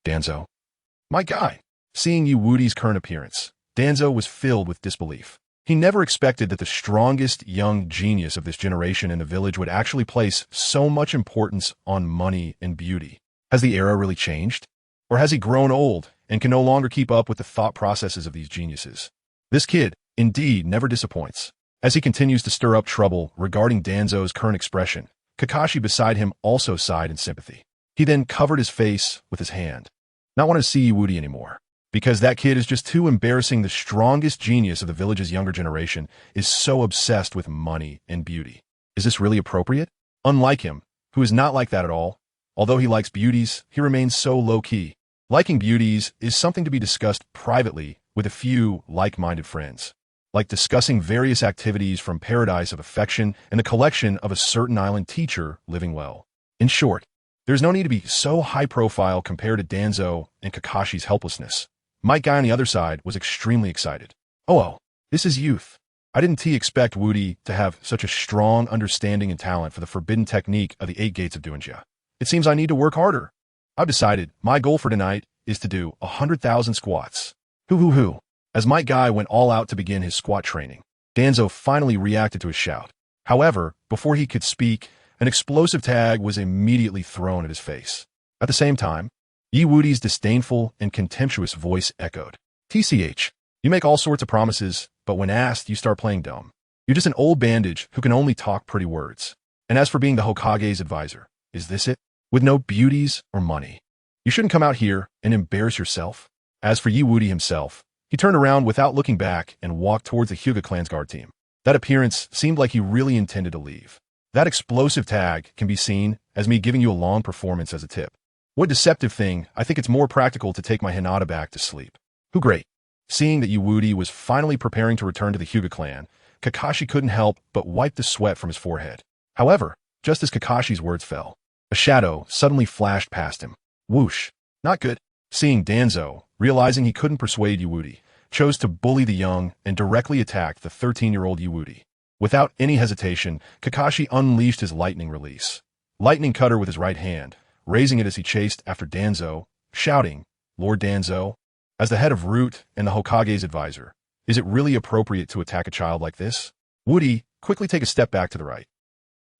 Danzo. My guy. Seeing Wudi's current appearance, Danzo was filled with disbelief. He never expected that the strongest young genius of this generation in the village would actually place so much importance on money and beauty. Has the era really changed? Or has he grown old and can no longer keep up with the thought processes of these geniuses? This kid, indeed, never disappoints. As he continues to stir up trouble regarding Danzo's current expression, Kakashi beside him also sighed in sympathy. He then covered his face with his hand. Not want to see Wudi anymore. Because that kid is just too embarrassing. The strongest genius of the village's younger generation is so obsessed with money and beauty. Is this really appropriate? Unlike him, who is not like that at all, although he likes beauties, he remains so low-key. Liking beauties is something to be discussed privately with a few like-minded friends, like discussing various activities from Paradise of Affection and the collection of a certain island teacher living well. In short, there's no need to be so high-profile compared to Danzo and Kakashi's helplessness. My guy on the other side was extremely excited. Oh, this is youth. I didn't expect Wudi to have such a strong understanding and talent for the forbidden technique of the 8 gates of Duenjia. It seems I need to work harder. I've decided my goal for tonight is to do 100,000 squats. Hoo. As my guy went all out to begin his squat training, Danzo finally reacted to his shout. However, before he could speak, an explosive tag was immediately thrown at his face. At the same time, Wudi's disdainful and contemptuous voice echoed. TCH, you make all sorts of promises, but when asked, you start playing dumb. You're just an old bandage who can only talk pretty words. And as for being the Hokage's advisor, is this it? With no beauties or money. You shouldn't come out here and embarrass yourself. As for Wudi himself, he turned around without looking back and walked towards the Hyuga clan's guard team. That appearance seemed like he really intended to leave. That explosive tag can be seen as me giving you a long performance as a tip. What deceptive thing, I think it's more practical to take my Hinata back to sleep. Who great. Seeing that Wudi was finally preparing to return to the Hyuga clan, Kakashi couldn't help but wipe the sweat from his forehead. However, just as Kakashi's words fell, a shadow suddenly flashed past him. Whoosh. Not good. Seeing Danzo, realizing he couldn't persuade Wudi, chose to bully the young and directly attacked the 13-year-old Wudi. Without any hesitation, Kakashi unleashed his lightning release. Lightning cutter with his right hand, raising it as he chased after Danzo, shouting, Lord Danzo, as the head of Root and the Hokage's advisor, is it really appropriate to attack a child like this? Wudi, quickly take a step back to the right.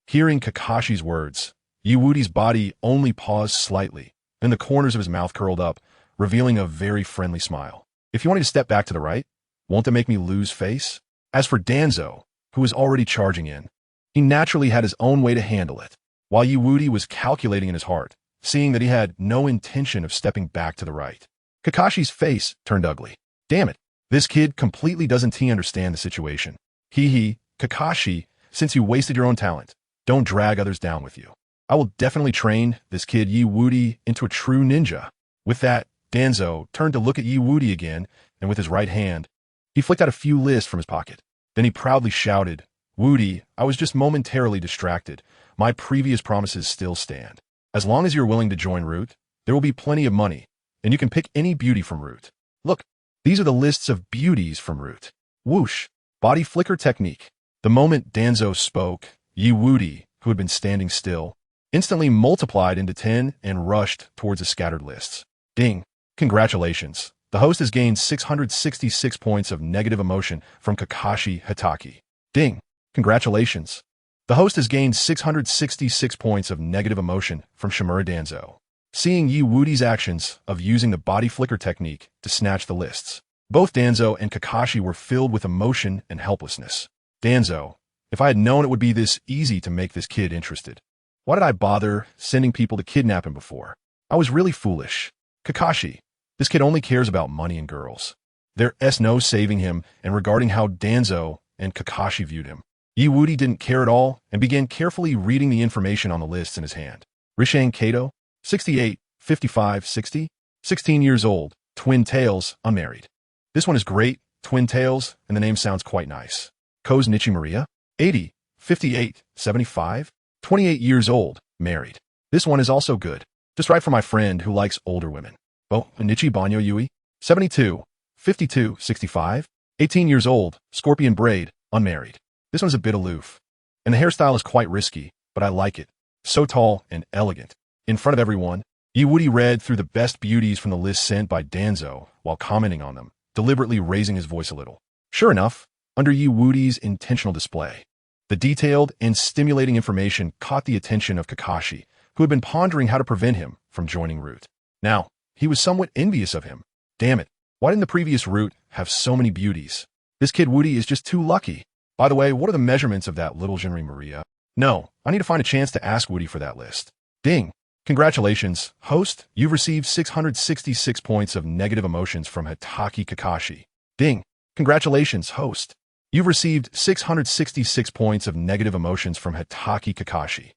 Hearing Kakashi's words, Wudi's body only paused slightly, then the corners of his mouth curled up, revealing a very friendly smile. If you want me to step back to the right, won't that make me lose face? As for Danzo, who was already charging in, he naturally had his own way to handle it, while Wudi was calculating in his heart, seeing that he had no intention of stepping back to the right. Kakashi's face turned ugly. Damn it, this kid completely doesn't understand the situation. Kakashi, since you wasted your own talent, don't drag others down with you. I will definitely train this kid Wudi into a true ninja. With that, Danzo turned to look at Woody again, and with his right hand, he flicked out a few lists from his pocket. Then he proudly shouted, "Woody, I was just momentarily distracted. My previous promises still stand. As long as you're willing to join Root, there will be plenty of money, and you can pick any beauty from Root. Look, these are the lists of beauties from Root. Whoosh, body flicker technique." The moment Danzo spoke, Woody, who had been standing still, instantly multiplied into 10 and rushed towards the scattered lists. Ding. Congratulations. The host has gained 666 points of negative emotion from Kakashi Hitaki. Ding. Congratulations. The host has gained 666 points of negative emotion from Shimura Danzo. Seeing Woody's actions of using the body flicker technique to snatch the lists, both Danzo and Kakashi were filled with emotion and helplessness. Danzo, if I had known it would be this easy to make this kid interested, why did I bother sending people to kidnap him before? I was really foolish. Kakashi, this kid only cares about money and girls. There's no saving him, and regarding how Danzo and Kakashi viewed him, Woody didn't care at all and began carefully reading the information on the lists in his hand. Rishang Kato, 68, 55, 60, 16 years old, twin tails, unmarried. This one is great, twin tails, and the name sounds quite nice. Koz Nichi Maria, 80, 58, 75, 28 years old, married. This one is also good. Just right for my friend who likes older women. Oh, Nichi Banyo Yui, 72, 52, 65, 18 years old, scorpion braid, unmarried. This one's a bit aloof. And the hairstyle is quite risky, but I like it. So tall and elegant. In front of everyone, Woody read through the best beauties from the list sent by Danzo while commenting on them, deliberately raising his voice a little. Sure enough, under Woody's intentional display, the detailed and stimulating information caught the attention of Kakashi, who had been pondering how to prevent him from joining Root. Now, he was somewhat envious of him. Damn it, why didn't the previous Root have so many beauties? This kid Woody is just too lucky. By the way, what are the measurements of that little Jinri Maria? No, I need to find a chance to ask Woody for that list. Ding. Congratulations, host. You've received 666 points of negative emotions from Hitaki Kakashi. Ding. Congratulations, host. You've received 666 points of negative emotions from Hitaki Kakashi.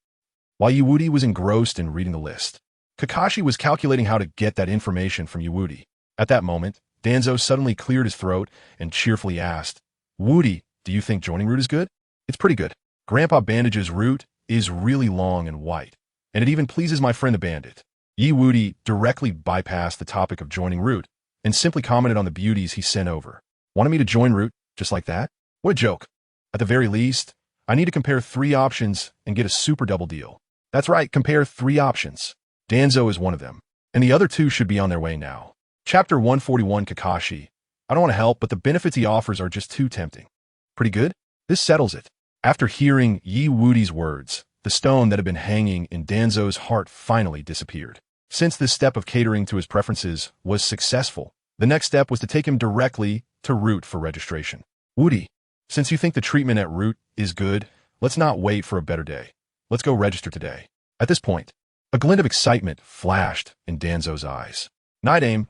While Woody was engrossed in reading the list, Kakashi was calculating how to get that information from Woody. At that moment, Danzo suddenly cleared his throat and cheerfully asked, "Woody, do you think joining Root is good?" "It's pretty good. Grandpa Bandage's Root is really long and white, and it even pleases my friend the Bandit." Woody directly bypassed the topic of joining Root and simply commented on the beauties he sent over. "Wanted me to join Root just like that? What a joke. At the very least, I need to compare 3 options and get a super double deal." That's right, compare 3 options. Danzo is one of them, and the other 2 should be on their way now. Chapter 141 Kakashi. I don't want to help, but the benefits he offers are just too tempting. Pretty good? This settles it. After hearing Woody's words, the stone that had been hanging in Danzo's heart finally disappeared. Since this step of catering to his preferences was successful, the next step was to take him directly to Root for registration. "Woody, since you think the treatment at Root is good, let's not wait for a better day. Let's go register today." At this point, a glint of excitement flashed in Danzo's eyes. Night aim.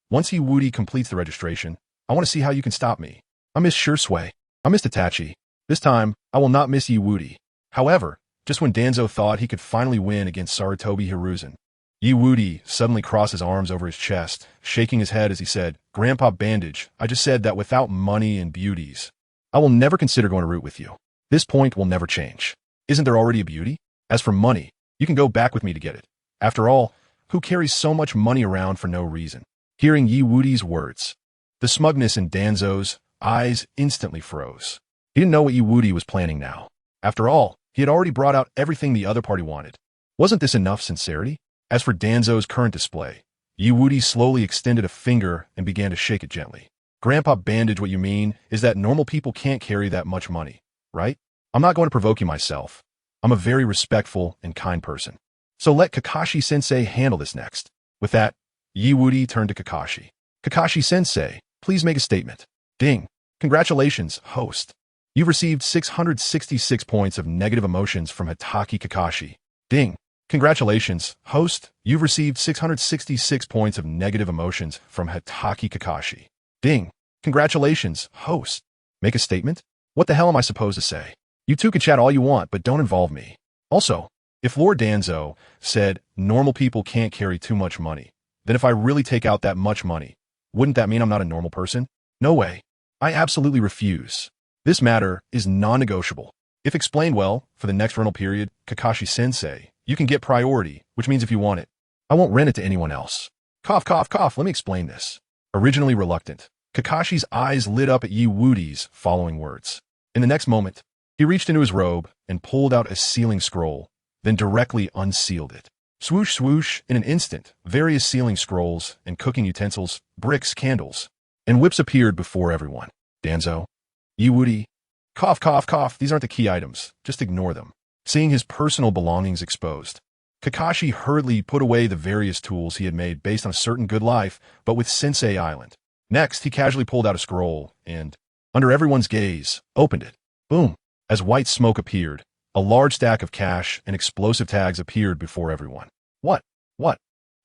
Once Woody completes the registration, I want to see how you can stop me. I miss Shursui. I missed Itachi. This time, I will not miss Woody. However, just when Danzo thought he could finally win against Sarutobi Hiruzen, Woody suddenly crossed his arms over his chest, shaking his head as he said, "Grandpa Bandage, I just said that without money and beauties, I will never consider going to Root with you. This point will never change. Isn't there already a beauty? As for money, you can go back with me to get it. After all, who carries so much money around for no reason?" Hearing Woody's words, the smugness in Danzo's eyes instantly froze. He didn't know what Woody was planning now. After all, he had already brought out everything the other party wanted. Wasn't this enough sincerity? As for Danzo's current display, Woody slowly extended a finger and began to shake it gently. "Grandpa Bandage, what you mean is that normal people can't carry that much money, right? I'm not going to provoke you myself. I'm a very respectful and kind person. So let Kakashi-sensei handle this next." With that, Woody turned to Kakashi. "Kakashi-sensei, please make a statement." Ding. Congratulations, host. You've received 666 points of negative emotions from Hitaki Kakashi. Ding. Congratulations, host. You've received 666 points of negative emotions from Hitaki Kakashi. Ding. Congratulations, host. Make a statement? What the hell am I supposed to say? You two can chat all you want, but don't involve me. Also, if Lord Danzo said normal people can't carry too much money, Then if I really take out that much money, wouldn't that mean I'm not a normal person? No way. I absolutely refuse. This matter is non-negotiable. If explained well, for the next rental period, Kakashi-sensei, you can get priority, which means if you want it, I won't rent it to anyone else. Cough, cough, cough, let me explain this. Originally reluctant, Kakashi's eyes lit up at Wudi's following words. In the next moment, he reached into his robe and pulled out a sealing scroll, then directly unsealed it. Swoosh, swoosh, in an instant, various sealing scrolls and cooking utensils, bricks, candles, and whips appeared before everyone. Danzo, Wudi, cough, cough, cough, these aren't the key items, just ignore them. Seeing his personal belongings exposed, Kakashi hurriedly put away the various tools he had made based on a certain good life, but with Sensei Island. Next, he casually pulled out a scroll and, under everyone's gaze, opened it. Boom! As white smoke appeared, a large stack of cash and explosive tags appeared before everyone. What? What?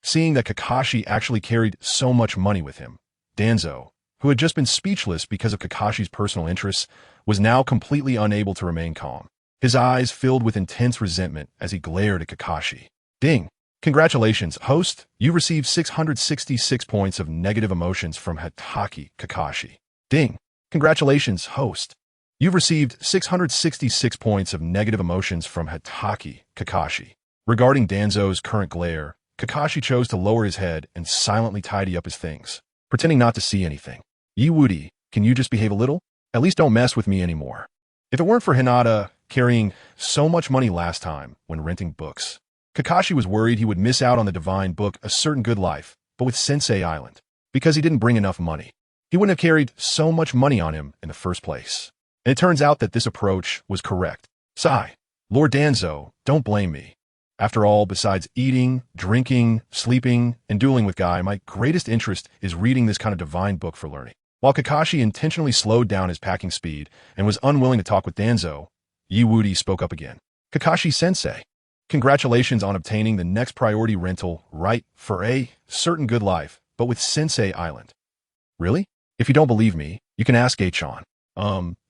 Seeing that Kakashi actually carried so much money with him, Danzo, who had just been speechless because of Kakashi's personal interests, was now completely unable to remain calm. His eyes filled with intense resentment as he glared at Kakashi. Ding! Congratulations, host! You received 666 points of negative emotions from Hatake Kakashi. Ding! Congratulations, host! You've received 666 points of negative emotions from Hatake Kakashi. Regarding Danzo's current glare, Kakashi chose to lower his head and silently tidy up his things, pretending not to see anything. Wudi, can you just behave a little? At least don't mess with me anymore. If it weren't for Hinata carrying so much money last time when renting books, Kakashi was worried he would miss out on the divine book A Certain Good Life, but with Sensei Island, because he didn't bring enough money. He wouldn't have carried so much money on him in the first place. And it turns out that this approach was correct. Sigh. Lord Danzo, don't blame me. After all, besides eating, drinking, sleeping, and dueling with Guy, my greatest interest is reading this kind of divine book for learning. While Kakashi intentionally slowed down his packing speed and was unwilling to talk with Danzo, Wudi spoke up again. Kakashi-sensei, congratulations on obtaining the next priority rental right for A Certain Good Life, but with Sensei Island. Really? If you don't believe me, you can ask H-chan.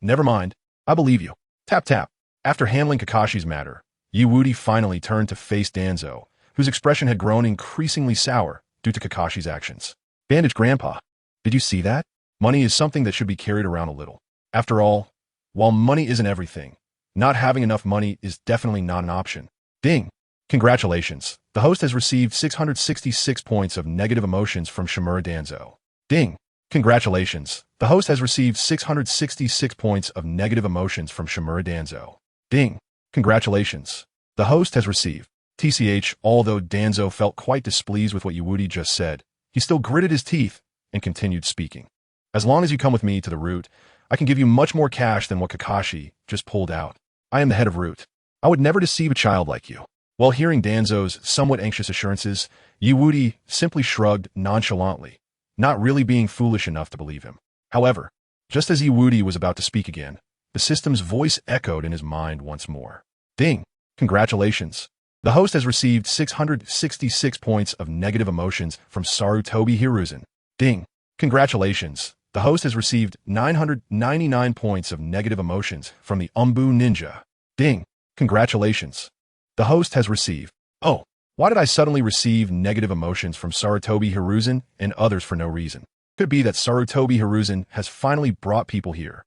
Never mind. I believe you. Tap tap. After handling Kakashi's matter, Wudi finally turned to face Danzo, whose expression had grown increasingly sour due to Kakashi's actions. Bandage Grandpa, did you see that? Money is something that should be carried around a little. After all, while money isn't everything, not having enough money is definitely not an option. Ding! Congratulations. The host has received 666 points of negative emotions from Shimura Danzo. Ding! Congratulations. The host has received 666 points of negative emotions from Shimura Danzo. Ding! Congratulations. The host has received. TCH, although Danzo felt quite displeased with what Wudi just said, he still gritted his teeth and continued speaking. As long as you come with me to the Root, I can give you much more cash than what Kakashi just pulled out. I am the head of Root. I would never deceive a child like you. While hearing Danzo's somewhat anxious assurances, Wudi simply shrugged nonchalantly, not really being foolish enough to believe him. However, just as Wudi was about to speak again, the system's voice echoed in his mind once more. Ding! Congratulations. The host has received 666 points of negative emotions from Sarutobi Hiruzen. Ding! Congratulations. The host has received 999 points of negative emotions from the Anbu Ninja. Ding! Congratulations. The host has received. Oh, why did I suddenly receive negative emotions from Sarutobi Hiruzen and others for no reason? Could be that Sarutobi Hiruzen has finally brought people here.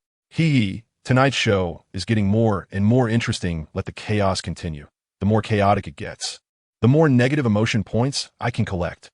Tonight's show is getting more and more interesting. Let the chaos continue. The more chaotic it gets, the more negative emotion points I can collect.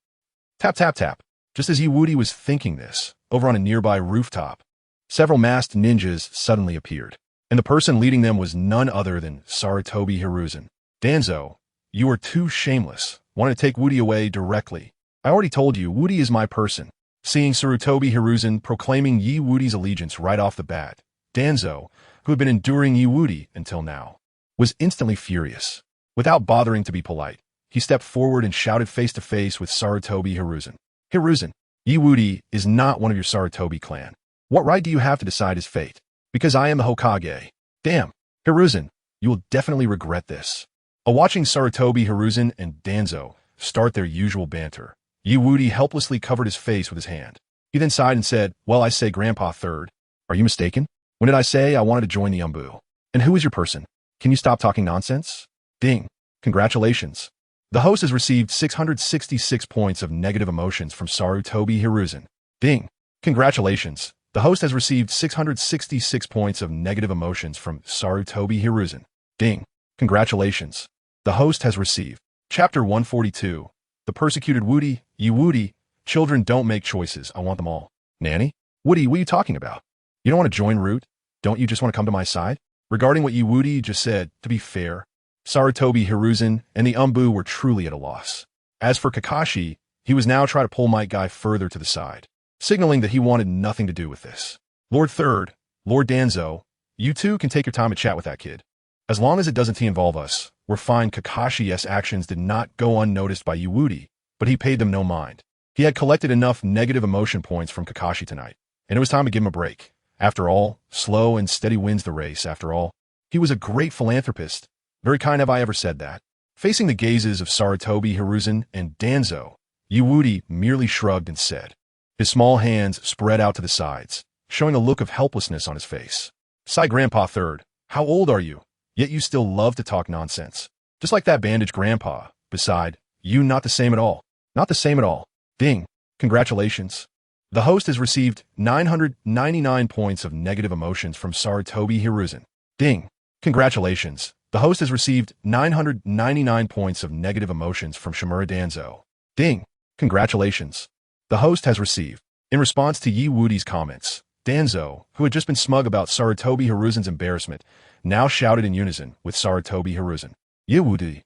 Tap, tap, tap. Just as Wudi was thinking this, over on a nearby rooftop, several masked ninjas suddenly appeared, and the person leading them was none other than Sarutobi Hiruzen. Danzo, you are too shameless. Wanted to take Wudi away directly. I already told you, Wudi is my person. Seeing Sarutobi Hiruzen proclaiming Wudi's allegiance right off the bat, Danzo, who had been enduring Wudi until now, was instantly furious. Without bothering to be polite, he stepped forward and shouted face-to-face with Sarutobi Hiruzen. Hiruzen, Wudi is not one of your Sarutobi clan. What right do you have to decide his fate? Because I am the Hokage. Damn, Hiruzen, you will definitely regret this. Watching Sarutobi Hiruzen and Danzo start their usual banter, Wudi helplessly covered his face with his hand. He then sighed and said, well, I say Grandpa third. Are you mistaken? When did I say I wanted to join the Anbu? And who is your person? Can you stop talking nonsense? Ding. Congratulations. The host has received 666 points of negative emotions from Sarutobi Hiruzen. Ding. Congratulations. The host has received 666 points of negative emotions from Sarutobi Hiruzen. Ding. Congratulations. The host has received. Chapter 142. The Persecuted Woody. You Woody. Children don't make choices. I want them all. Nanny? Woody, what are you talking about? You don't want to join Root? Don't you just want to come to my side? Regarding what you Woody just said, to be fair, Sarutobi Hiruzen and the Anbu were truly at a loss. As for Kakashi, he was now trying to pull my guy further to the side, signaling that he wanted nothing to do with this. Lord Third, Lord Danzo, you two can take your time to chat with that kid. As long as it doesn't involve us, we're fine. Kakashi's actions did not go unnoticed by Woody, but he paid them no mind. He had collected enough negative emotion points from Kakashi tonight, and it was time to give him a break. After all, slow and steady wins the race. After all, he was a great philanthropist. Very kind have I ever said that. Facing the gazes of Sarutobi Hiruzen and Danzo, Woody merely shrugged and said. His small hands spread out to the sides, showing a look of helplessness on his face. Sigh, Grandpa Third, how old are you? Yet you still love to talk nonsense. Just like that bandaged grandpa. Beside, you not the same at all. Not the same at all. Ding. Congratulations. The host has received 999 points of negative emotions from Sarutobi Hiruzen. Ding. Congratulations. The host has received 999 points of negative emotions from Shimura Danzo. Ding. Congratulations. The host has received. In response to Woody's comments, Danzo, who had just been smug about Sarutobi Hiruzen's embarrassment, now shouted in unison with Sarutobi Hiruzen. Woody.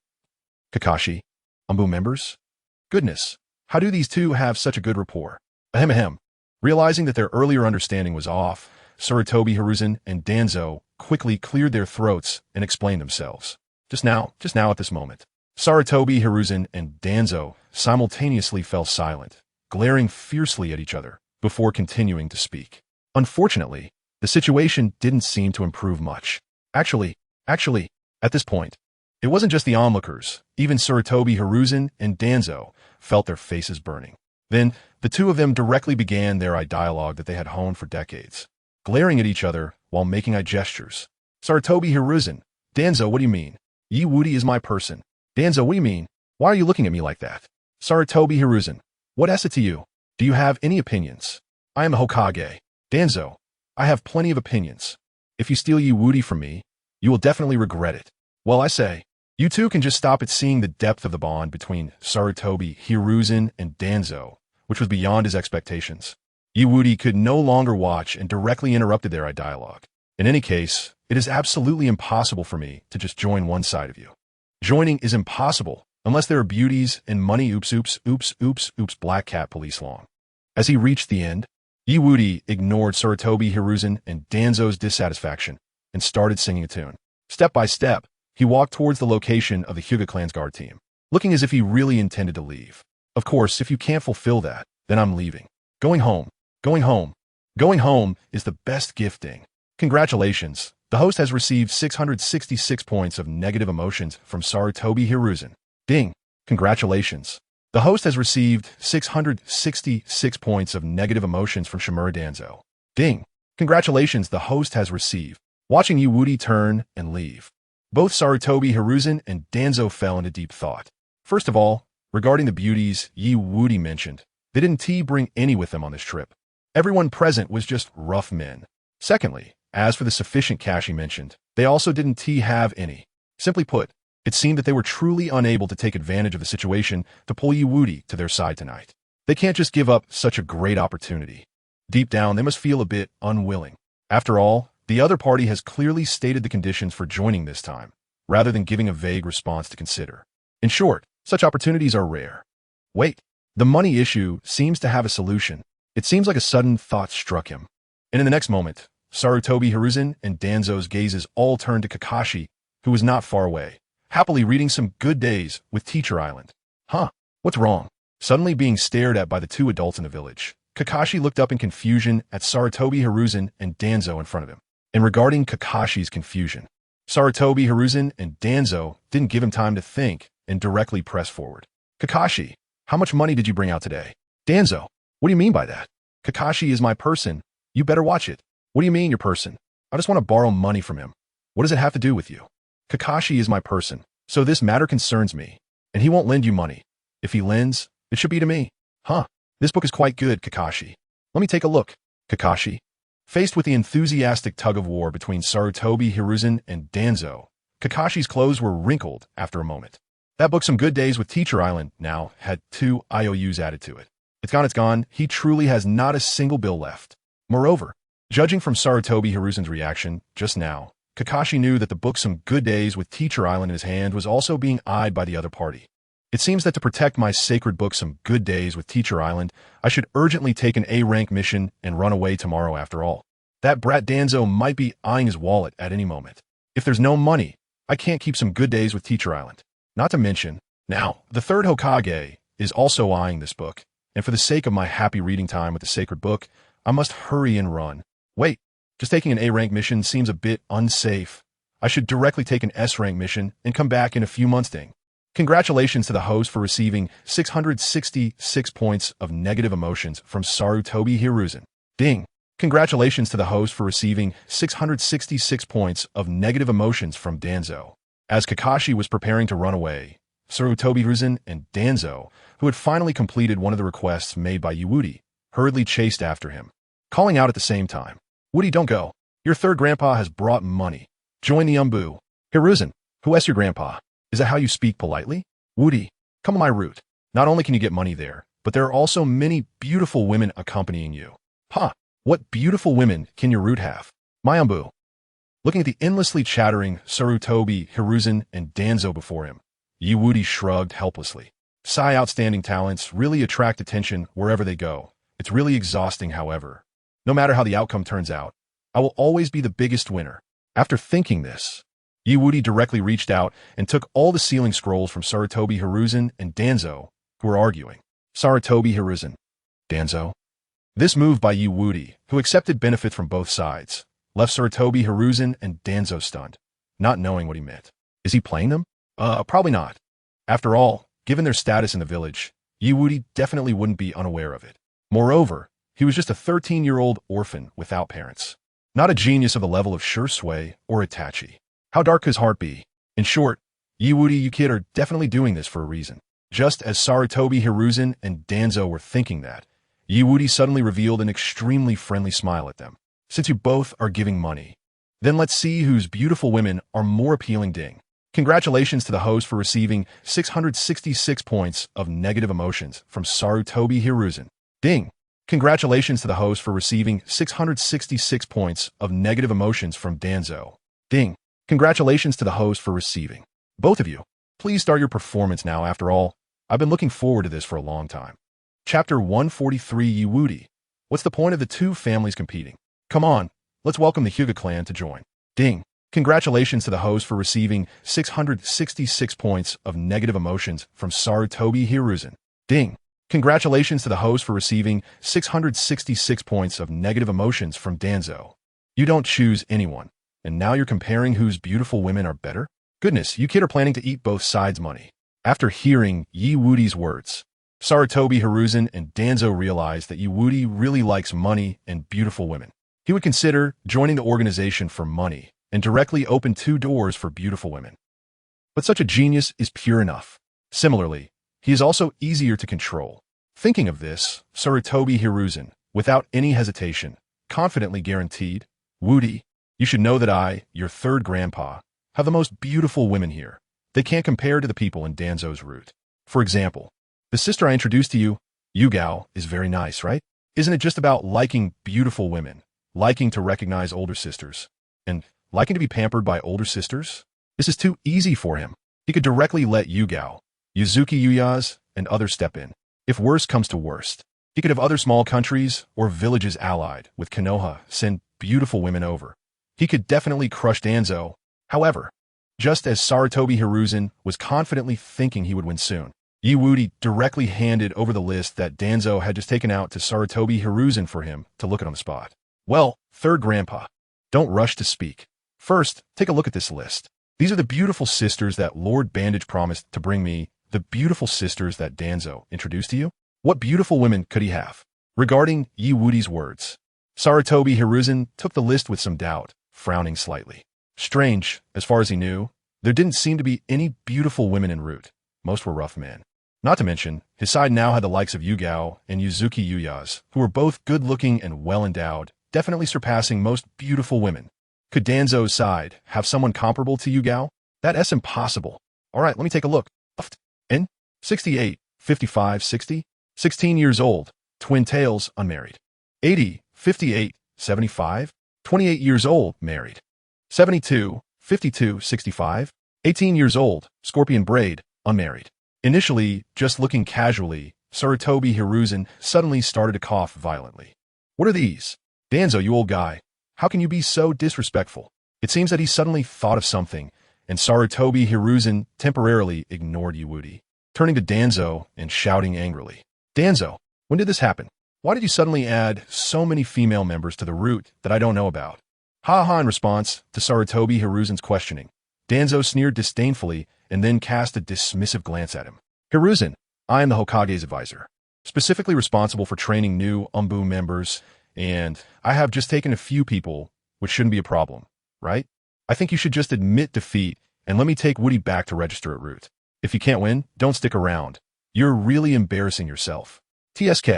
Kakashi. Anbu members? Goodness. How do these two have such a good rapport? Ahem ahem. Realizing that their earlier understanding was off, Sarutobi Hiruzen and Danzo quickly cleared their throats and explained themselves. Just now at this moment. Sarutobi Hiruzen and Danzo simultaneously fell silent, glaring fiercely at each other before continuing to speak. Unfortunately, the situation didn't seem to improve much. Actually, at this point, it wasn't just the onlookers. Even Sarutobi Hiruzen and Danzo felt their faces burning. Then, the two of them directly began their eye dialogue that they had honed for decades, glaring at each other while making eye gestures. Sarutobi Hiruzen, Danzo, what do you mean? Woody is my person. Danzo, what do you mean? Why are you looking at me like that? Sarutobi Hiruzen, what is it to you? Do you have any opinions? I am a Hokage. Danzo, I have plenty of opinions. If you steal Woody from me, you will definitely regret it. Well, I say, you two can just stop at seeing the depth of the bond between Sarutobi Hiruzen and Danzo, which was beyond his expectations. Woody could no longer watch and directly interrupted their dialogue. In any case, it is absolutely impossible for me to just join one side of you. Joining is impossible unless there are beauties and money. Oops, Black Cat Police Long. As he reached the end, Woody ignored Sarutobi Hiruzen and Danzo's dissatisfaction and started singing a tune. Step by step, he walked towards the location of the Hyuga clan's guard team, looking as if he really intended to leave. Of course, if you can't fulfill that, then I'm leaving. Going home is the best gifting. Congratulations. The host has received 666 points of negative emotions from Sarutobi Hiruzen. Ding. Congratulations. The host has received 666 points of negative emotions from Shimura Danzo. Ding. Congratulations. The host has received. Watching Woody turn and leave, both Sarutobi Hiruzen and Danzo fell into deep thought. First of all, regarding the beauties Woody mentioned, they didn't bring any with them on this trip. Everyone present was just rough men. Secondly, as for the sufficient cash he mentioned, they also didn't have any. Simply put, it seemed that they were truly unable to take advantage of the situation to pull Woody to their side tonight. They can't just give up such a great opportunity. Deep down, they must feel a bit unwilling. After all, the other party has clearly stated the conditions for joining this time, rather than giving a vague response to consider. In short, such opportunities are rare. Wait, the money issue seems to have a solution. It seems like a sudden thought struck him. And in the next moment, Sarutobi Hiruzen and Danzo's gazes all turned to Kakashi, who was not far away, happily reading some Good Days with Teacher Island. Huh, what's wrong? Suddenly being stared at by the two adults in the village, Kakashi looked up in confusion at Sarutobi Hiruzen and Danzo in front of him. And regarding Kakashi's confusion, Sarutobi Hiruzen and Danzo didn't give him time to think and directly pressed forward. Kakashi, how much money did you bring out today? Danzo, what do you mean by that? Kakashi is my person. You better watch it. What do you mean your person? I just want to borrow money from him. What does it have to do with you? Kakashi is my person, so this matter concerns me. and he won't lend you money. If he lends, it should be to me. Huh, this book is quite good, Kakashi. Let me take a look. Kakashi. Faced with the enthusiastic tug-of-war between Sarutobi Hiruzen and Danzo, Kakashi's clothes were wrinkled after a moment. That book Some Good Days with Teacher Island now had 2 IOUs added to it. It's gone. He truly has not a single bill left. Moreover, judging from Sarutobi Hiruzen's reaction just now, Kakashi knew that the book Some Good Days with Teacher Island in his hand was also being eyed by the other party. It seems that to protect my sacred book Some Good Days with Teacher Island, I should urgently take an A-rank mission and run away tomorrow after all. That brat Danzo might be eyeing his wallet at any moment. If there's no money, I can't keep Some Good Days with Teacher Island. Not to mention, now, the third Hokage is also eyeing this book, and for the sake of my happy reading time with the sacred book, I must hurry and run. Wait, just taking an A-rank mission seems a bit unsafe. I should directly take an S-rank mission and come back in a few months. Ding. Congratulations to the host for receiving 666 points of negative emotions from Sarutobi Hiruzen. Ding. Congratulations to the host for receiving 666 points of negative emotions from Danzo. As Kakashi was preparing to run away, Sarutobi Hiruzen and Danzo, who had finally completed one of the requests made by Woody, hurriedly chased after him, calling out at the same time, "Woody, don't go. Your third grandpa has brought money. Join the Anbu. Hiruzen, who is your grandpa? Is that how you speak politely? Woody, come on my route. Not only can you get money there, but there are also many beautiful women accompanying you." "Huh, what beautiful women can your route have? My Anbu." Looking at the endlessly chattering Sarutobi, Hiruzen, and Danzo before him, Woody shrugged helplessly. Sai outstanding talents really attract attention wherever they go. It's really exhausting, however. No matter how the outcome turns out, I will always be the biggest winner. After thinking this, Woody directly reached out and took all the sealing scrolls from Sarutobi Hiruzen and Danzo, who were arguing. Sarutobi Hiruzen. Danzo. This move by Woody, who accepted benefit from both sides, left Sarutobi Hiruzen and Danzo stunned, not knowing what he meant. Is he playing them? Probably not. After all, given their status in the village, Woody definitely wouldn't be unaware of it. Moreover, he was just a 13-year-old orphan without parents. Not a genius of the level of Shursui or Itachi. How dark could his heart be? In short, Woody, you kid are definitely doing this for a reason. Just as Sarutobi Hiruzen and Danzo were thinking that, Woody suddenly revealed an extremely friendly smile at them. "Since you both are giving money, then let's see whose beautiful women are more appealing. Ding. Congratulations to the host for receiving 666 points of negative emotions from Sarutobi Hiruzen. Ding. Congratulations to the host for receiving 666 points of negative emotions from Danzo. Ding. Congratulations to the host for receiving. Both of you, please start your performance now. After all, I've been looking forward to this for a long time." Chapter 143 Woody. What's the point of the two families competing? Come on, let's welcome the Hyuga clan to join. Ding. Congratulations to the host for receiving 666 points of negative emotions from Sarutobi Hiruzen. Ding. Congratulations to the host for receiving 666 points of negative emotions from Danzo. You don't choose anyone, and now you're comparing whose beautiful women are better? Goodness, you kid are planning to eat both sides' money. After hearing Woody's words, Sarutobi Hiruzen and Danzo realized that Woody really likes money and beautiful women. He would consider joining the organization for money and directly open 2 doors for beautiful women. But such a genius is pure enough. Similarly, he is also easier to control. Thinking of this, Sarutobi Hiruzen, without any hesitation, confidently guaranteed, "Woody, you should know that I, your third grandpa, have the most beautiful women here. They can't compare to the people in Danzo's route. For example, the sister I introduced to you, Yugao, is very nice, right? Isn't it just about liking beautiful women, liking to recognize older sisters, and liking to be pampered by older sisters? This is too easy for him. He could directly let Yugao, Yuzuki Uyaz, and others step in. If worse comes to worst, he could have other small countries or villages allied with Konoha send beautiful women over. He could definitely crush Danzo. However, just as Sarutobi Hiruzen was confidently thinking he would win soon, Woody directly handed over the list that Danzo had just taken out to Sarutobi Hiruzen for him to look at on the spot. "Well, third grandpa, don't rush to speak. First, take a look at this list. These are the beautiful sisters that Lord Bandage promised to bring me, the beautiful sisters that Danzo introduced to you. What beautiful women could he have?" Regarding Woody's words, Sarutobi Hiruzen took the list with some doubt, frowning slightly. Strange, as far as he knew, there didn't seem to be any beautiful women en route. most were rough men. Not to mention, his side now had the likes of Yugao and Yuzuki Uyas, who were both good-looking and well-endowed, definitely surpassing most beautiful women. Could Danzo's side have someone comparable to Yugao? That's impossible. Alright, let me take a look. N? 68, 55, 60? 16 years old, twin tails, unmarried. 80, 58, 75? 28 years old, married. 72, 52, 65? 18 years old, scorpion braid, unmarried. Initially, just looking casually, Sarutobi Hiruzen suddenly started to cough violently. What are these? Danzo, you old guy. How can you be so disrespectful? It seems that he suddenly thought of something, and Sarutobi Hiruzen temporarily ignored Yudi, turning to Danzo and shouting angrily. Danzo, when did this happen? Why did you suddenly add so many female members to the root that I don't know about? Ha ha. In response to Sarutobi Hiruzen's questioning, Danzo sneered disdainfully and then cast a dismissive glance at him. Hiruzen, I am the Hokage's advisor, specifically responsible for training new Anbu members, and I have just taken a few people, which shouldn't be a problem, right? I think you should just admit defeat and let me take Woody back to register at root. If you can't win, don't stick around. You're really embarrassing yourself. TSK.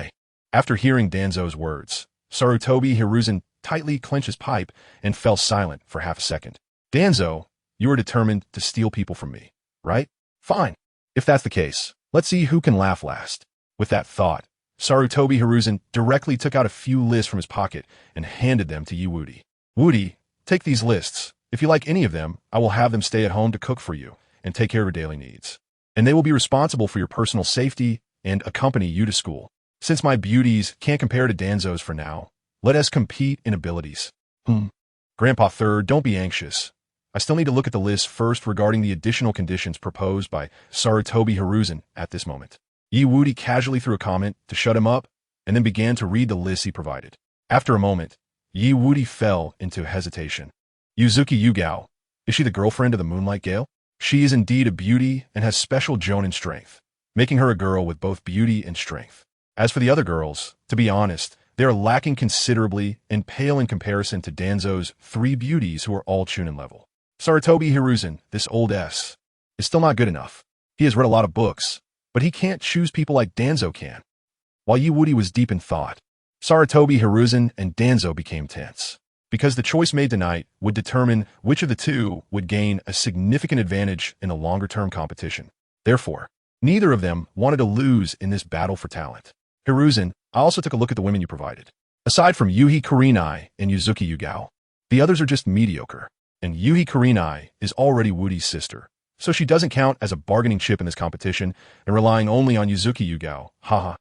After hearing Danzo's words, Sarutobi Hiruzen tightly clenched his pipe and fell silent for half a second. Danzo, you are determined to steal people from me, right? Fine. If that's the case, let's see who can laugh last. With that thought, Sarutobi Hiruzen directly took out a few lists from his pocket and handed them to Woody. Woody, take these lists. If you like any of them, I will have them stay at home to cook for you and take care of your daily needs. And they will be responsible for your personal safety and accompany you to school. Since my beauties can't compare to Danzo's for now, let us compete in abilities. Grandpa Third, don't be anxious. I still need to look at the list first regarding the additional conditions proposed by Sarutobi Hiruzen at this moment. Woody casually threw a comment to shut him up and then began to read the list he provided. After a moment, Woody fell into hesitation. Yuzuki Yugao, is she the girlfriend of the Moonlight Gale? She is indeed a beauty and has special Jonin strength, making her a girl with both beauty and strength. As for the other girls, to be honest, they are lacking considerably and pale in comparison to Danzo's 3 beauties who are all Chunin level. Sarutobi Hiruzen, this old S, is still not good enough. He has read a lot of books, but he can't choose people like Danzo can. While Woody was deep in thought, Sarutobi Hiruzen and Danzo became tense, because the choice made tonight would determine which of the two would gain a significant advantage in a longer-term competition. Therefore, neither of them wanted to lose in this battle for talent. Hiruzen, I also took a look at the women you provided. Aside from Yuhi Kurenai and Yuzuki Yugao, the others are just mediocre, and Yuhi Kurenai is already Woody's sister, so she doesn't count as a bargaining chip in this competition and relying only on Yuzuki Yugao, haha.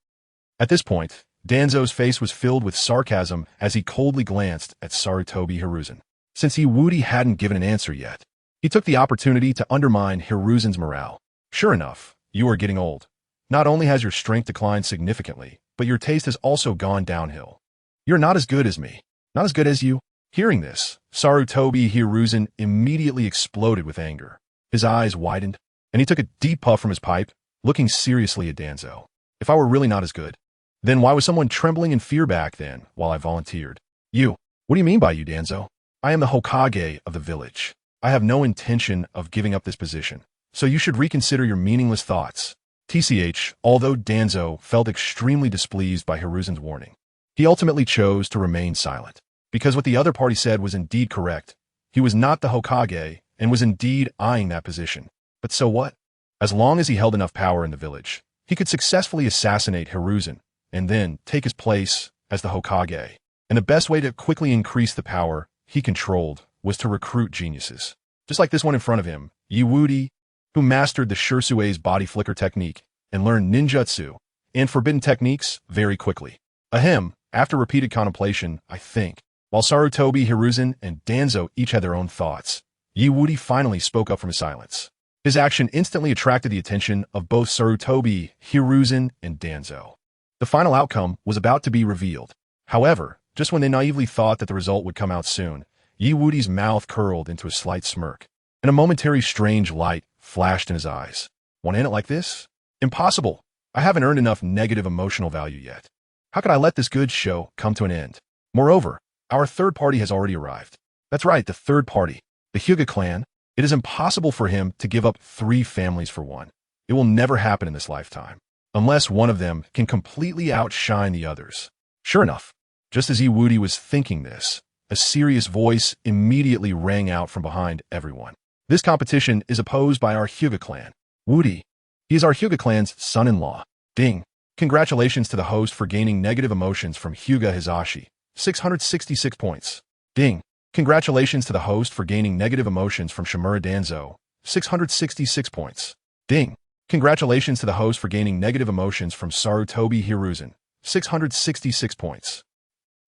At this point, Danzo's face was filled with sarcasm as he coldly glanced at Sarutobi Hiruzen. Since Woody hadn't given an answer yet, he took the opportunity to undermine Hiruzen's morale. Sure enough, you are getting old. Not only has your strength declined significantly, but your taste has also gone downhill. You're not as good as me. Not as good as you. Hearing this, Sarutobi Hiruzen immediately exploded with anger. His eyes widened, and he took a deep puff from his pipe, looking seriously at Danzo. If I were really not as good, then why was someone trembling in fear back then while I volunteered? You. What do you mean by you, Danzo? I am the Hokage of the village. I have no intention of giving up this position, so you should reconsider your meaningless thoughts. TCH, although Danzo felt extremely displeased by Hiruzen's warning, he ultimately chose to remain silent, because what the other party said was indeed correct. He was not the Hokage and was indeed eyeing that position. But so what? As long as he held enough power in the village, he could successfully assassinate Hiruzen and then take his place as the Hokage. And the best way to quickly increase the power he controlled was to recruit geniuses. Just like this one in front of him, Woody, who mastered the Shursue's body flicker technique and learned ninjutsu and forbidden techniques very quickly. Ahem, after repeated contemplation, I think, while Sarutobi Hiruzen and Danzo each had their own thoughts, Woody finally spoke up from his silence. His action instantly attracted the attention of both Sarutobi Hiruzen and Danzo. The final outcome was about to be revealed. However, just when they naively thought that the result would come out soon, Woody's mouth curled into a slight smirk, and a momentary strange light flashed in his eyes. Want to end it like this? Impossible. I haven't earned enough negative emotional value yet. How could I let this good show come to an end? Moreover, our third party has already arrived. That's right, the third party, the Hyuga clan. It is impossible for him to give up 3 families for one. It will never happen in this lifetime, unless one of them can completely outshine the others. Sure enough, just as Wudi was thinking this, a serious voice immediately rang out from behind everyone. This competition is opposed by our Hyuga clan. Wudi. He is our Hyuga clan's son-in-law. Ding. Congratulations to the host for gaining negative emotions from Hyuga Hizashi. 666 points. Ding. Congratulations to the host for gaining negative emotions from Shimura Danzo. 666 points. Ding. Congratulations to the host for gaining negative emotions from Sarutobi Hiruzen. 666 points.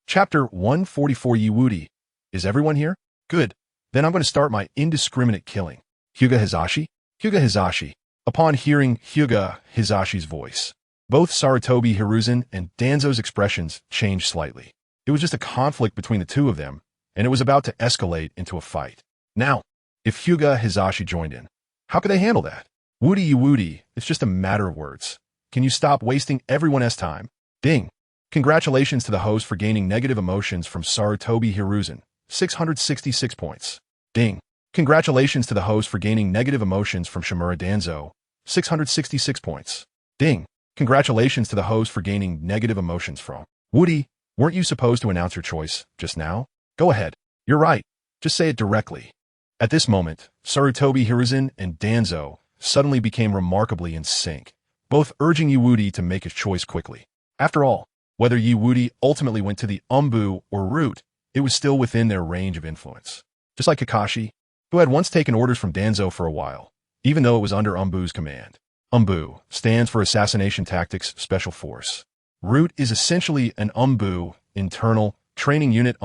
Chapter 144 Wudi. Is everyone here? Good. Then I'm going to start my indiscriminate killing. Hyuga Hizashi? Hyuga Hizashi. Upon hearing Hyuga Hizashi's voice, both Sarutobi Hiruzen and Danzo's expressions changed slightly. It was just a conflict between the two of them, and it was about to escalate into a fight. Now, if Hyuga Hizashi joined in, how could they handle that? Wudi, it's just a matter of words. Can you stop wasting everyone's time? Ding. Congratulations to the host for gaining negative emotions from Sarutobi Hiruzen. 666 points. Ding. Congratulations to the host for gaining negative emotions from Shimura Danzo. 666 points. Ding. Congratulations to the host for gaining negative emotions from Wudi. Weren't you supposed to announce your choice just now? Go ahead. You're right. Just say it directly. At this moment, Sarutobi Hiruzen and Danzo suddenly became remarkably in sync, both urging Wudi to make his choice quickly. After all, whether Wudi ultimately went to the Anbu or Root, it was still within their range of influence. Just like Kakashi, who had once taken orders from Danzo for a while, even though it was under Anbu's command. Anbu stands for Assassination Tactics Special Force. Root is essentially an Anbu internal training unit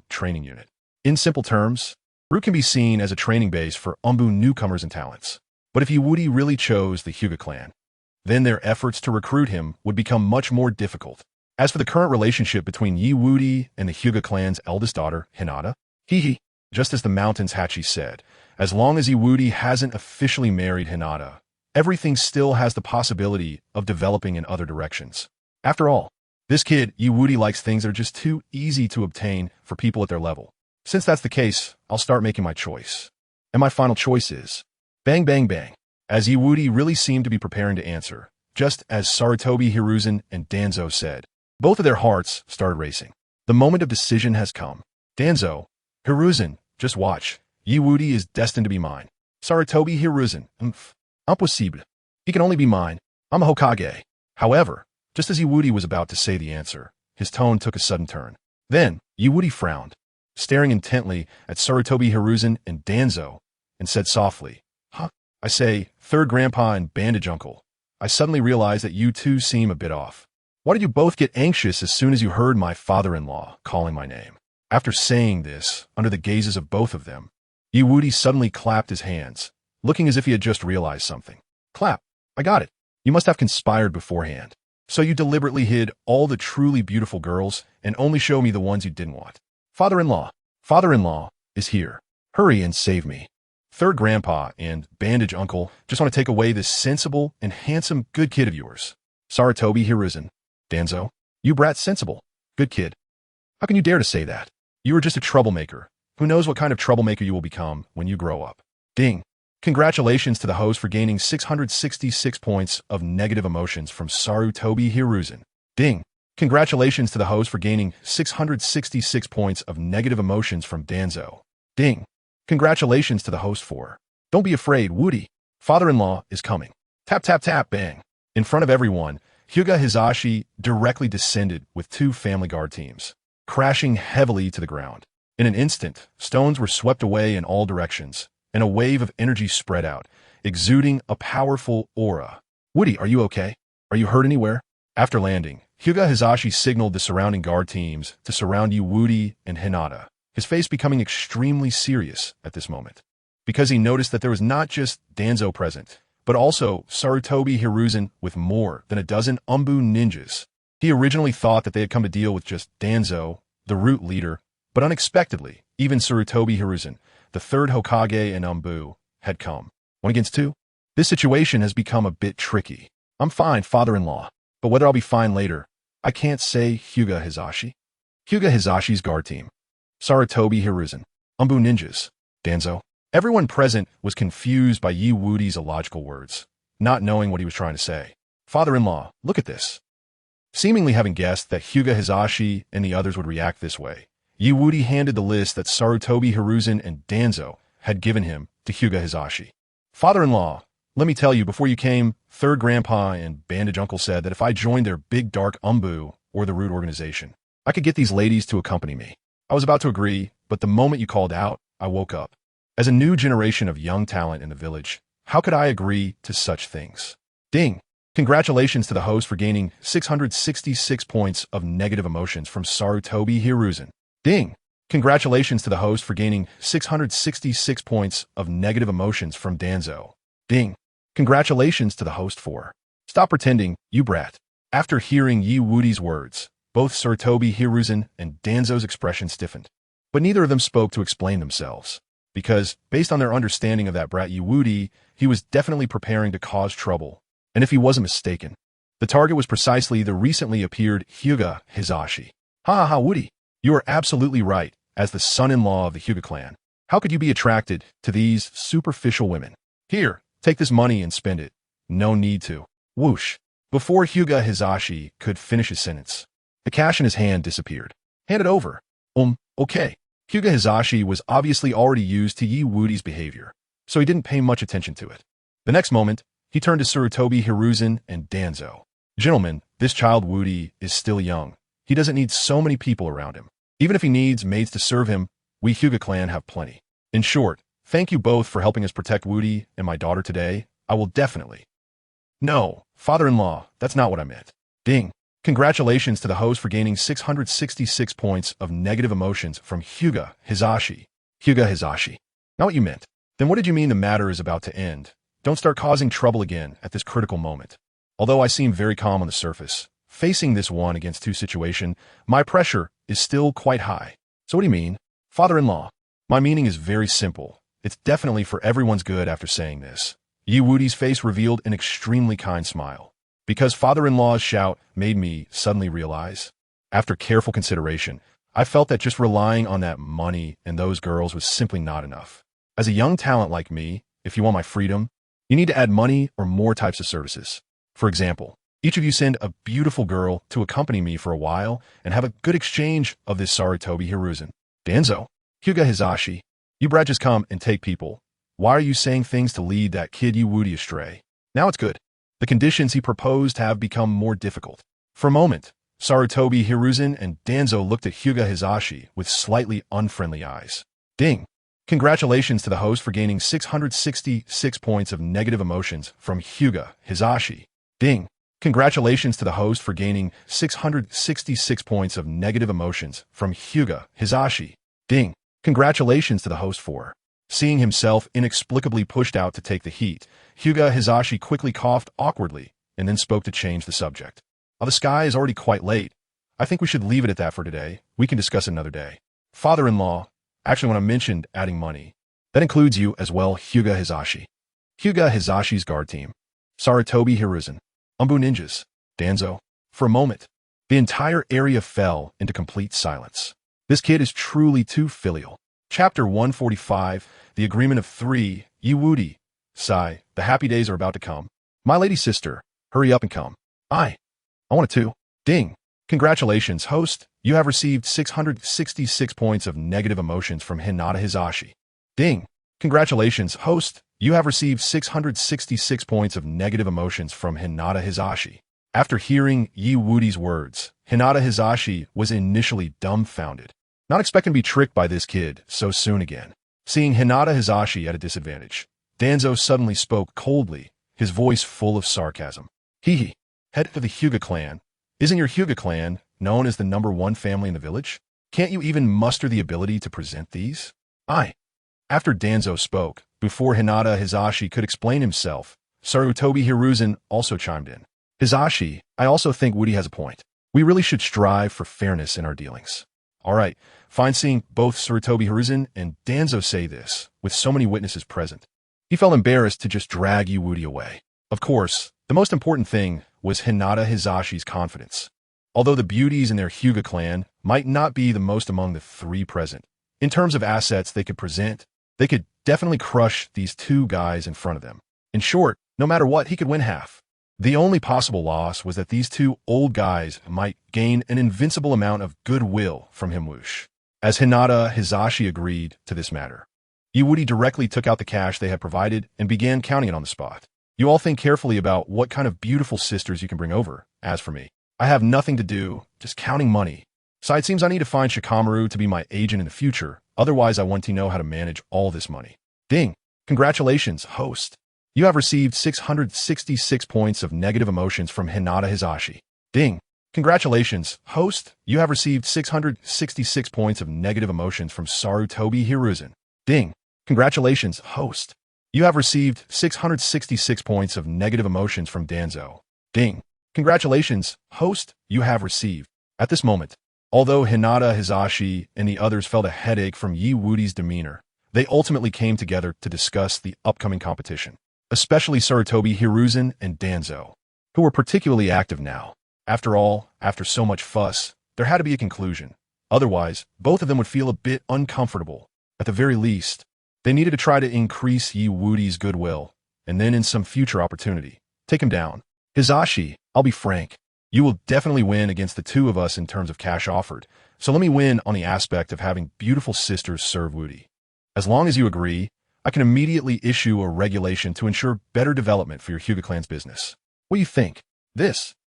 training unit. In simple terms, Root can be seen as a training base for Anbu newcomers and talents. But if Wudi really chose the Hyuga clan, then their efforts to recruit him would become much more difficult. As for the current relationship between Wudi and the Hyuga clan's eldest daughter, Hinata, just as the Mountains Hachi said, as long as Wudi hasn't officially married Hinata, everything still has the possibility of developing in other directions. After all, this kid, Wudi, likes things that are just too easy to obtain for people at their level. Since that's the case, I'll start making my choice. And my final choice is bang, bang, bang. As Wudi really seemed to be preparing to answer, just as Sarutobi Hiruzen and Danzo said, both of their hearts started racing. The moment of decision has come. Danzo, Hiruzen, just watch. Wudi is destined to be mine. Sarutobi Hiruzen, impossible. He can only be mine. I'm a Hokage. However, just as Wudi was about to say the answer, his tone took a sudden turn. Then, Wudi frowned, staring intently at Sarutobi Hiruzen and Danzo, and said softly, "Huh? I say, third grandpa and bandage uncle. I suddenly realized that you two seem a bit off. Why did you both get anxious as soon as you heard my father-in-law calling my name?" After saying this, under the gazes of both of them, Wudi suddenly clapped his hands, looking as if he had just realized something. Clap. I got it. You must have conspired beforehand. So you deliberately hid all the truly beautiful girls and only show me the ones you didn't want. Father-in-law is here. Hurry and save me. Third grandpa and bandage uncle just want to take away this sensible and handsome good kid of yours. Sarutobi Hiruzen. Danzo, you brat sensible. Good kid. How can you dare to say that? You are just a troublemaker. Who knows what kind of troublemaker you will become when you grow up. Ding. Congratulations to the host for gaining 666 points of negative emotions from Sarutobi Hiruzen. Ding. Congratulations to the host for gaining 666 points of negative emotions from Danzo. Ding. Congratulations to the host for. Don't be afraid, Wudi. Father-in-law is coming. Tap, tap, tap, bang. In front of everyone, Hyuga Hizashi directly descended with two Family Guard teams, crashing heavily to the ground. In an instant, stones were swept away in all directions, and a wave of energy spread out, exuding a powerful aura. Wudi, are you okay? Are you hurt anywhere? After landing, Hyuga Hizashi signaled the surrounding guard teams to surround Wudi and Hinata, his face becoming extremely serious at this moment, because he noticed that there was not just Danzo present, but also Sarutobi Hiruzen with more than a dozen Anbu ninjas. He originally thought that they had come to deal with just Danzo, the Root leader, but unexpectedly, even Sarutobi Hiruzen, the third Hokage and Anbu, had come. 1 against 2? This situation has become a bit tricky. I'm fine, father-in-law, but whether I'll be fine later, I can't say. Hyuga Hizashi. Hyuga Hizashi's guard team. Sarutobi Hiruzen. Anbu ninjas. Danzo. Everyone present was confused by Wudi's illogical words. not knowing what he was trying to say. Father-in-law, look at this. Seemingly having guessed that Hyuga Hizashi and the others would react this way, Wudi handed the list that Sarutobi Hiruzen and Danzo had given him to Hyuga Hizashi. Father-in-law, let me tell you, before you came, Third Grandpa and Bandage Uncle said that if I joined their big dark Anbu or the Root organization, I could get these ladies to accompany me. I was about to agree, but the moment you called out, I woke up. As a new generation of young talent in the village, how could I agree to such things? Ding! Congratulations to the host for gaining 666 points of negative emotions from Sarutobi Hiruzen. Ding! Congratulations to the host for gaining 666 points of negative emotions from Danzo. Ding! Congratulations to the host for... Stop pretending, you brat. After hearing Wudi's words, both Sarutobi Hiruzen and Danzo's expression stiffened. But neither of them spoke to explain themselves, because, based on their understanding of that brat Wudi, he was definitely preparing to cause trouble. And if he wasn't mistaken, the target was precisely the recently appeared Hyuga Hizashi. Ha ha, Wudi. You are absolutely right, as the son-in-law of the Hyuga clan. How could you be attracted to these superficial women? Here, take this money and spend it. No need to. Whoosh. Before Hyuga Hizashi could finish his sentence, the cash in his hand disappeared. Hand it over. Okay. Hyuga Hizashi was obviously already used to Wudi's behavior, so he didn't pay much attention to it. The next moment, he turned to Sarutobi Hiruzen and Danzo. Gentlemen, this child Wudi is still young. He doesn't need so many people around him. Even if he needs maids to serve him, we Hyuga clan have plenty. In short, thank you both for helping us protect Wudi and my daughter today. I will definitely... No, father-in-law, that's not what I meant. Ding. Congratulations to the host for gaining 666 points of negative emotions from Hyuga Hizashi. Hyuga Hizashi. Not what you meant. Then what did you mean the matter is about to end? Don't start causing trouble again at this critical moment. Although I seem very calm on the surface, facing this 1-against-2 situation, my pressure is still quite high. So what do you mean? Father-in-law. My meaning is very simple. It's definitely for everyone's good after saying this. Wudi's face revealed an extremely kind smile. Because father-in-law's shout made me suddenly realize, after careful consideration, I felt that just relying on that money and those girls was simply not enough. As a young talent like me, if you want my freedom, you need to add money or more types of services. For example, each of you send a beautiful girl to accompany me for a while and have a good exchange of this Sarutobi Hiruzen. Danzo, Hyuga Hizashi, you brat just come and take people. Why are you saying things to lead that kid Wudi astray? Now it's good. The conditions he proposed have become more difficult. For a moment, Sarutobi Hiruzen and Danzo looked at Hyuga Hizashi with slightly unfriendly eyes. Ding! Congratulations to the host for gaining 666 points of negative emotions from Hyuga Hizashi. Ding! Congratulations to the host for gaining 666 points of negative emotions from Hyuga Hizashi. Ding! Congratulations to the host for... Seeing himself inexplicably pushed out to take the heat, Hyuga Hizashi quickly coughed awkwardly and then spoke to change the subject. The sky is already quite late. I think we should leave it at that for today. We can discuss it another day. Father-in-law, actually when I mentioned adding money, that includes you as well, Hyuga Hizashi. Hyuga Hizashi's guard team. Sarutobi Hiruzen. Anbu ninjas. Danzo. For a moment, the entire area fell into complete silence. This kid is truly too filial. Chapter 145, The Agreement of Three, Wudi. Sigh, the happy days are about to come. My lady sister, hurry up and come. I want it too. Ding. Congratulations, host. You have received 666 points of negative emotions from Hinata Hizashi. Ding. Congratulations, host. You have received 666 points of negative emotions from Hinata Hizashi. After hearing Wudi's words, Hinata Hizashi was initially dumbfounded. Not expecting to be tricked by this kid so soon again. Seeing Hinata Hizashi at a disadvantage, Danzo suddenly spoke coldly, his voice full of sarcasm. Hehe. Head of the Hyuga clan. Isn't your Hyuga clan known as the #1 family in the village? Can't you even muster the ability to present these? After Danzo spoke, before Hinata Hizashi could explain himself, Sarutobi Hiruzen also chimed in. Hizashi, I also think Wudi has a point. We really should strive for fairness in our dealings. Alright, fine seeing both Sarutobi Hiruzen and Danzo say this, with so many witnesses present. He felt embarrassed to just drag Wudi away. Of course, the most important thing was Hinata Hizashi's confidence. Although the beauties in their Hyuga clan might not be the most among the three present, in terms of assets they could present, they could definitely crush these two guys in front of them. In short, No matter what, he could win half. The only possible loss was that these two old guys might gain an invincible amount of goodwill from him. Whoosh. As Hinata Hizashi agreed to this matter, Woody directly took out the cash they had provided and began counting it on the spot. You all think carefully about what kind of beautiful sisters you can bring over. As for me, I have nothing to do, just counting money. So it seems I need to find Shikamaru to be my agent in the future, otherwise I want to know how to manage all this money. Ding! Congratulations, host. You have received 666 points of negative emotions from Hinata Hizashi. Ding! Congratulations, host. You have received 666 points of negative emotions from Sarutobi Hiruzen. Ding! Congratulations, host. You have received 666 points of negative emotions from Danzo. Ding! Congratulations, host. You have received. At this moment, although Hinata Hizashi and the others felt a headache from Woody's demeanor, they ultimately came together to discuss the upcoming competition, especially Sarutobi Hiruzen and Danzo, who were particularly active now. After all, after so much fuss, there had to be a conclusion. Otherwise, both of them would feel a bit uncomfortable. At the very least, they needed to try to increase Woody's goodwill, and then in some future opportunity, take him down. Hizashi, I'll be frank. You will definitely win against the two of us in terms of cash offered, so let me win on the aspect of having beautiful sisters serve Woody. As long as you agree, I can immediately issue a regulation to ensure better development for your Hyuga clan's business. What do you think?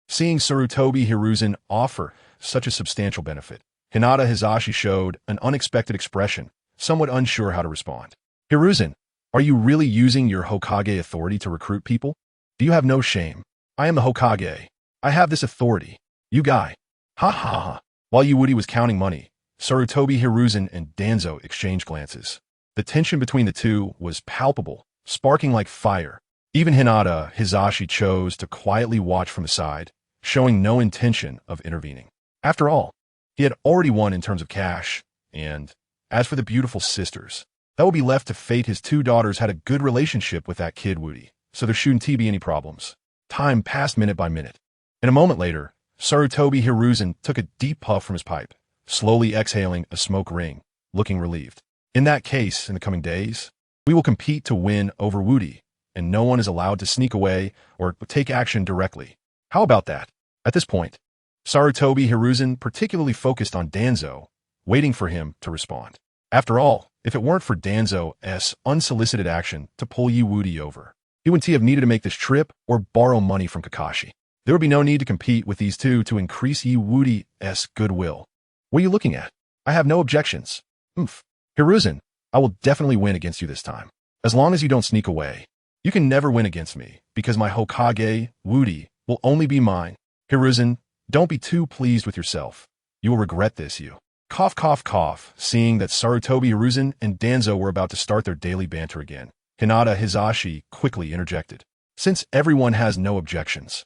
Seeing Sarutobi Hiruzen offer such a substantial benefit, Hinata Hizashi showed an unexpected expression, somewhat unsure how to respond. Hiruzen, are you really using your Hokage authority to recruit people? Do you have no shame? I am the Hokage. I have this authority. You guy. Ha ha ha. While Woody was counting money, Sarutobi Hiruzen and Danzo exchanged glances. The tension between the two was palpable, sparking like fire. Even Hinata Hizashi chose to quietly watch from the side, showing no intention of intervening. After all, he had already won in terms of cash, and as for the beautiful sisters, that would be left to fate. His two daughters had a good relationship with that kid Woody, so there shouldn't be any problems. Time passed minute by minute. And a moment later, Sarutobi Hiruzen took a deep puff from his pipe, slowly exhaling a smoke ring, looking relieved. In that case, in the coming days, we will compete to win over Woody, and no one is allowed to sneak away or take action directly. How about that? At this point, Sarutobi Hiruzen particularly focused on Danzo, waiting for him to respond. After all, if it weren't for Danzo's unsolicited action to pull Woody over, he wouldn't have needed to make this trip or borrow money from Kakashi. There would be no need to compete with these two to increase Woody's goodwill. What are you looking at? I have no objections. Hiruzen, I will definitely win against you this time. As long as you don't sneak away. You can never win against me, because my Hokage, Woody, will only be mine. Hiruzen, don't be too pleased with yourself. You will regret this, you. Cough, cough, cough. Seeing that Sarutobi Hiruzen and Danzo were about to start their daily banter again, Hinata Hizashi quickly interjected. Since everyone has no objections,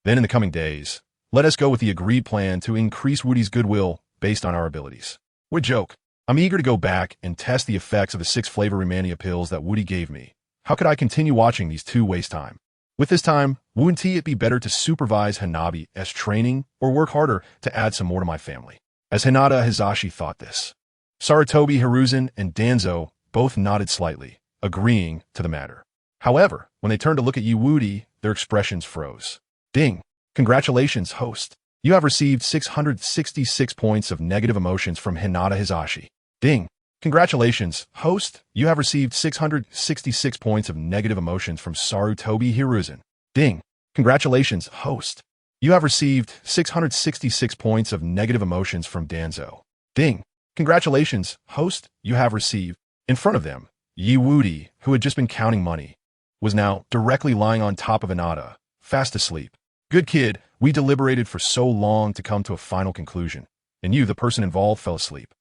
then in the coming days, let us go with the agreed plan to increase Woody's goodwill based on our abilities. What joke. I'm eager to go back and test the effects of the 6 flavor Remania pills that Woody gave me. How could I continue watching these two waste time? With this time, wouldn't it be better to supervise Hanabi's training or work harder to add some more to my family? As Hinata Hizashi thought this, Sarutobi Hiruzen and Danzo both nodded slightly, agreeing to the matter. However, when they turned to look at Woody, their expressions froze. Ding! Congratulations, host. You have received 666 points of negative emotions from Hinata Hizashi. Ding! Congratulations, host. You have received 666 points of negative emotions from Sarutobi Hiruzen. Ding! Congratulations, host. You have received 666 points of negative emotions from Danzo. Ding! Congratulations, host. You have received. In front of them, Woody, who had just been counting money, was now directly lying on top of Hinata, fast asleep. Good kid, we deliberated for so long to come to a final conclusion, and you, the person involved, fell asleep.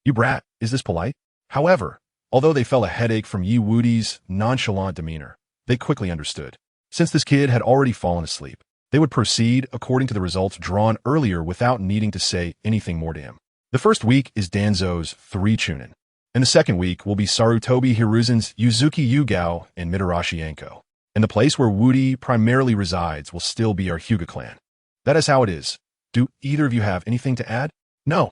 You brat, is this polite? However, although they felt a headache from Woody's nonchalant demeanor, they quickly understood. Since this kid had already fallen asleep, they would proceed according to the results drawn earlier without needing to say anything more to him. The first week is Danzo's 3 Chunin, and the second week will be Sarutobi Hiruzen's Yuzuki Yugao and Mitarashi Anko. And the place where Woody primarily resides will still be our Hyuga clan. That is how it is. Do either of you have anything to add? No.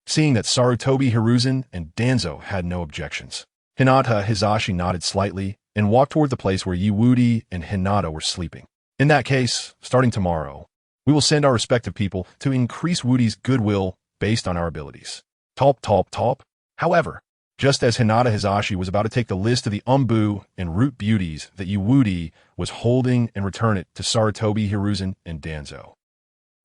Seeing that Sarutobi Hiruzen and Danzo had no objections, Hinata Hizashi nodded slightly and walked toward the place where Wudi and Hinata were sleeping. In that case, starting tomorrow, we will send our respective people to increase Wudi's goodwill based on our abilities. Talp, talp, talp. However, just as Hinata Hizashi was about to take the list of the Anbu and Root beauties that Wudi was holding and return it to Sarutobi Hiruzen and Danzo.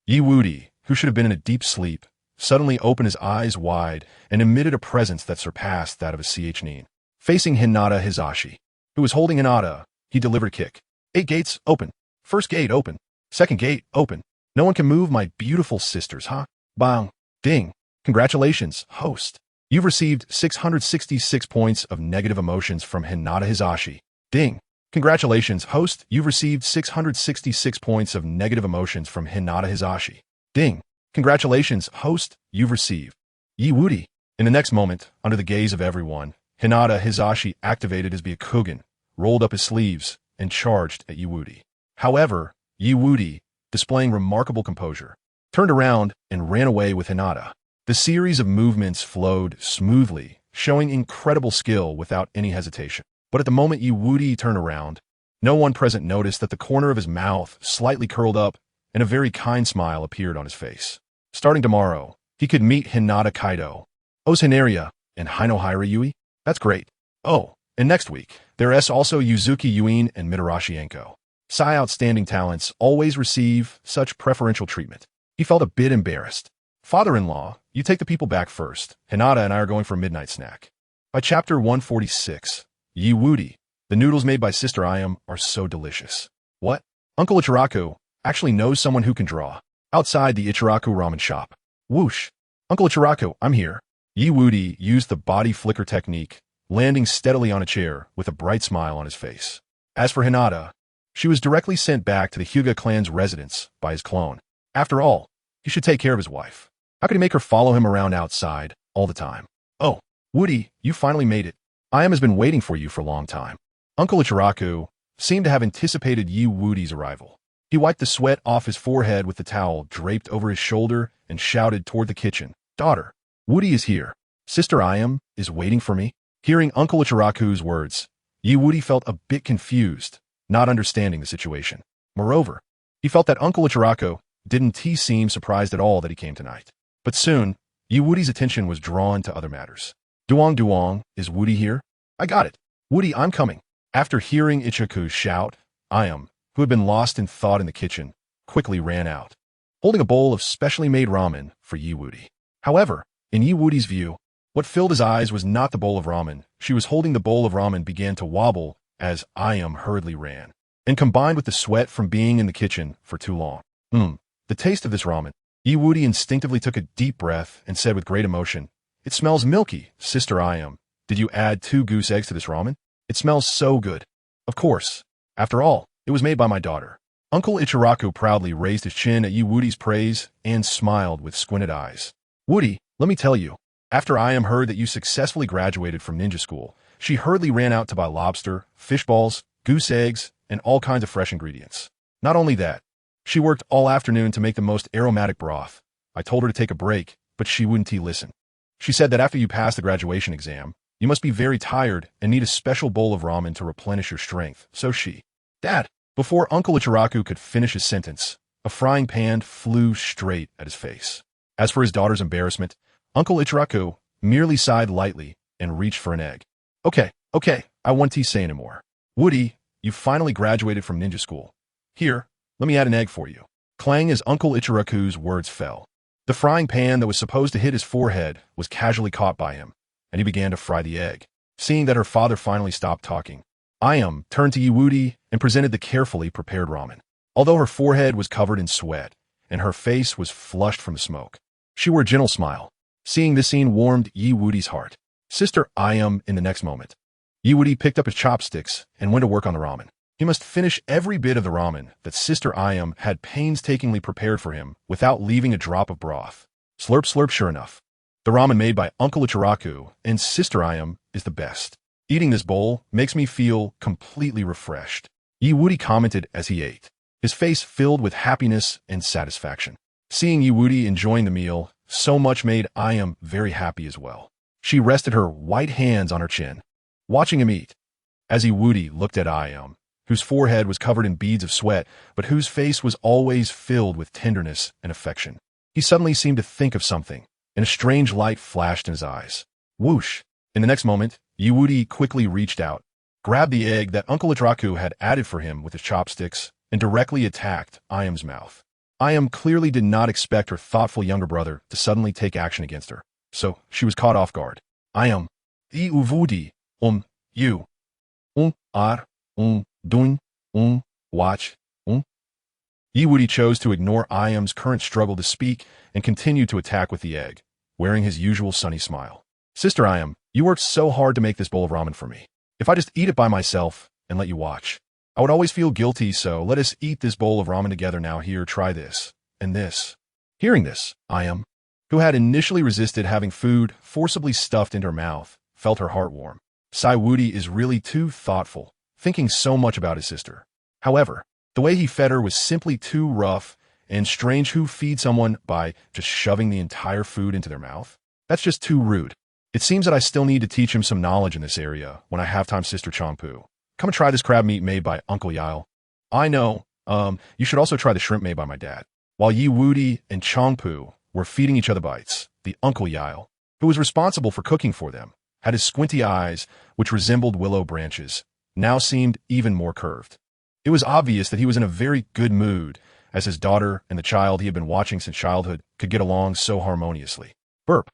Wudi, who should have been in a deep sleep, suddenly opened his eyes wide and emitted a presence that surpassed that of a CH9. Facing Hinata Hizashi, who was holding Hinata, he delivered a kick. 8 gates, open. First gate, open. Second gate, open. No one can move my beautiful sisters, huh? Bang. Ding. Congratulations, host. You've received 666 points of negative emotions from Hinata Hizashi. Ding. Congratulations, host. You've received 666 points of negative emotions from Hinata Hizashi. Ding. Congratulations, host. You've received. Wudi. In the next moment, under the gaze of everyone, Hinata Hizashi activated his Byakugan, rolled up his sleeves, and charged at Wudi. However, Wudi, displaying remarkable composure, turned around and ran away with Hinata. The series of movements flowed smoothly, showing incredible skill without any hesitation. But at the moment Wudi turned around, no one present noticed that the corner of his mouth slightly curled up and a very kind smile appeared on his face. Starting tomorrow, he could meet Hinata Kaido, Osenaria, and Hinohira Yui. That's great. Oh, and next week, there's also Yuzuki Yuin and Mitarashi Enko. Sai outstanding talents always receive such preferential treatment. He felt a bit embarrassed. Father-in-law, you take the people back first. Hinata and I are going for a midnight snack. By chapter 146, Wudi, the noodles made by Sister Ayam are so delicious. What? Uncle Ichiraku actually knows someone who can draw. Outside the Ichiraku ramen shop. Whoosh. Uncle Ichiraku, I'm here. Wudi used the body flicker technique, landing steadily on a chair with a bright smile on his face. As for Hinata, she was directly sent back to the Hyuga clan's residence by his clone. After all, he should take care of his wife. How could he make her follow him around outside all the time? Oh, Wudi, you finally made it. Ayam has been waiting for you for a long time. Uncle Ichiraku seemed to have anticipated Wudi's arrival. He wiped the sweat off his forehead with the towel draped over his shoulder and shouted toward the kitchen. Daughter, Wudi is here. Sister Ayam is waiting for me. Hearing Uncle Ichiraku's words, Wudi felt a bit confused, not understanding the situation. Moreover, he felt that Uncle Ichiraku didn't seem surprised at all that he came tonight. But soon, Wudi's attention was drawn to other matters. Duong, is Wudi here? I got it. Wudi, I'm coming. After hearing Ichiku's shout, Ayam, who had been lost in thought in the kitchen, quickly ran out, holding a bowl of specially made ramen for Wudi. However, in Wudi's view, what filled his eyes was not the bowl of ramen. She was holding the bowl of ramen began to wobble as Ayam hurriedly ran, and combined with the sweat from being in the kitchen for too long. The taste of this ramen. Wudi instinctively took a deep breath and said with great emotion, It smells milky, Sister Ayam. Did you add 2 goose eggs to this ramen? It smells so good. Of course. After all, it was made by my daughter. Uncle Ichiraku proudly raised his chin at Wudi's praise and smiled with squinted eyes. Wudi, let me tell you, after Ayam heard that you successfully graduated from ninja school, she hurriedly ran out to buy lobster, fish balls, goose eggs, and all kinds of fresh ingredients. Not only that, she worked all afternoon to make the most aromatic broth. I told her to take a break, but she wouldn't listen. She said that after you pass the graduation exam, you must be very tired and need a special bowl of ramen to replenish your strength. So she... Dad! Before Uncle Ichiraku could finish his sentence, a frying pan flew straight at his face. As for his daughter's embarrassment, Uncle Ichiraku merely sighed lightly and reached for an egg. Okay, I won't say anymore. Wudi, you finally graduated from ninja school. Here, let me add an egg for you. Clang as Uncle Ichiraku's words fell. The frying pan that was supposed to hit his forehead was casually caught by him, and he began to fry the egg. Seeing that her father finally stopped talking, Ayam turned to Wudi and presented the carefully prepared ramen. Although her forehead was covered in sweat, and her face was flushed from the smoke, she wore a gentle smile. Seeing this scene warmed Wudi's heart. Sister Ayam in the next moment. Wudi picked up his chopsticks and went to work on the ramen. He must finish every bit of the ramen that Sister Ayam had painstakingly prepared for him without leaving a drop of broth. Slurp slurp, sure enough. The ramen made by Uncle Ichiraku and Sister Ayam is the best. Eating this bowl makes me feel completely refreshed. Wudi commented as he ate, his face filled with happiness and satisfaction. Seeing Wudi enjoying the meal so much made Ayam very happy as well. She rested her white hands on her chin, watching him eat. as Iwudi looked at Ayam, whose forehead was covered in beads of sweat, but whose face was always filled with tenderness and affection. He suddenly seemed to think of something, and a strange light flashed in his eyes. Whoosh! In the next moment, Iwudi quickly reached out, grabbed the egg that Uncle Itraku had added for him with his chopsticks, and directly attacked Ayam's mouth. Ayam clearly did not expect her thoughtful younger brother to suddenly take action against her, so she was caught off guard. Ayam, Iwudi, you, ar, doing, watch, Iwudi chose to ignore Ayam's current struggle to speak and continued to attack with the egg, wearing his usual sunny smile. Sister Ayam, you worked so hard to make this bowl of ramen for me. If I just eat it by myself and let you watch, I would always feel guilty, so let us eat this bowl of ramen together now. Here, try this, and this. Hearing this, Ayam, who had initially resisted having food forcibly stuffed into her mouth, felt her heart warm. Wudi is really too thoughtful, thinking so much about his sister. However, the way he fed her was simply too rough, and strange. Who feed someone by just shoving the entire food into their mouth? That's just too rude. It seems that I still need to teach him some knowledge in this area when I have time. Sister Chongpu, come and try this crab meat made by Uncle Yao. I know, you should also try the shrimp made by my dad. While Wudi and Chongpu were feeding each other bites, the Uncle Yao, who was responsible for cooking for them, had his squinty eyes, which resembled willow branches, now seemed even more curved. It was obvious that he was in a very good mood, as his daughter and the child he had been watching since childhood could get along so harmoniously. Burp.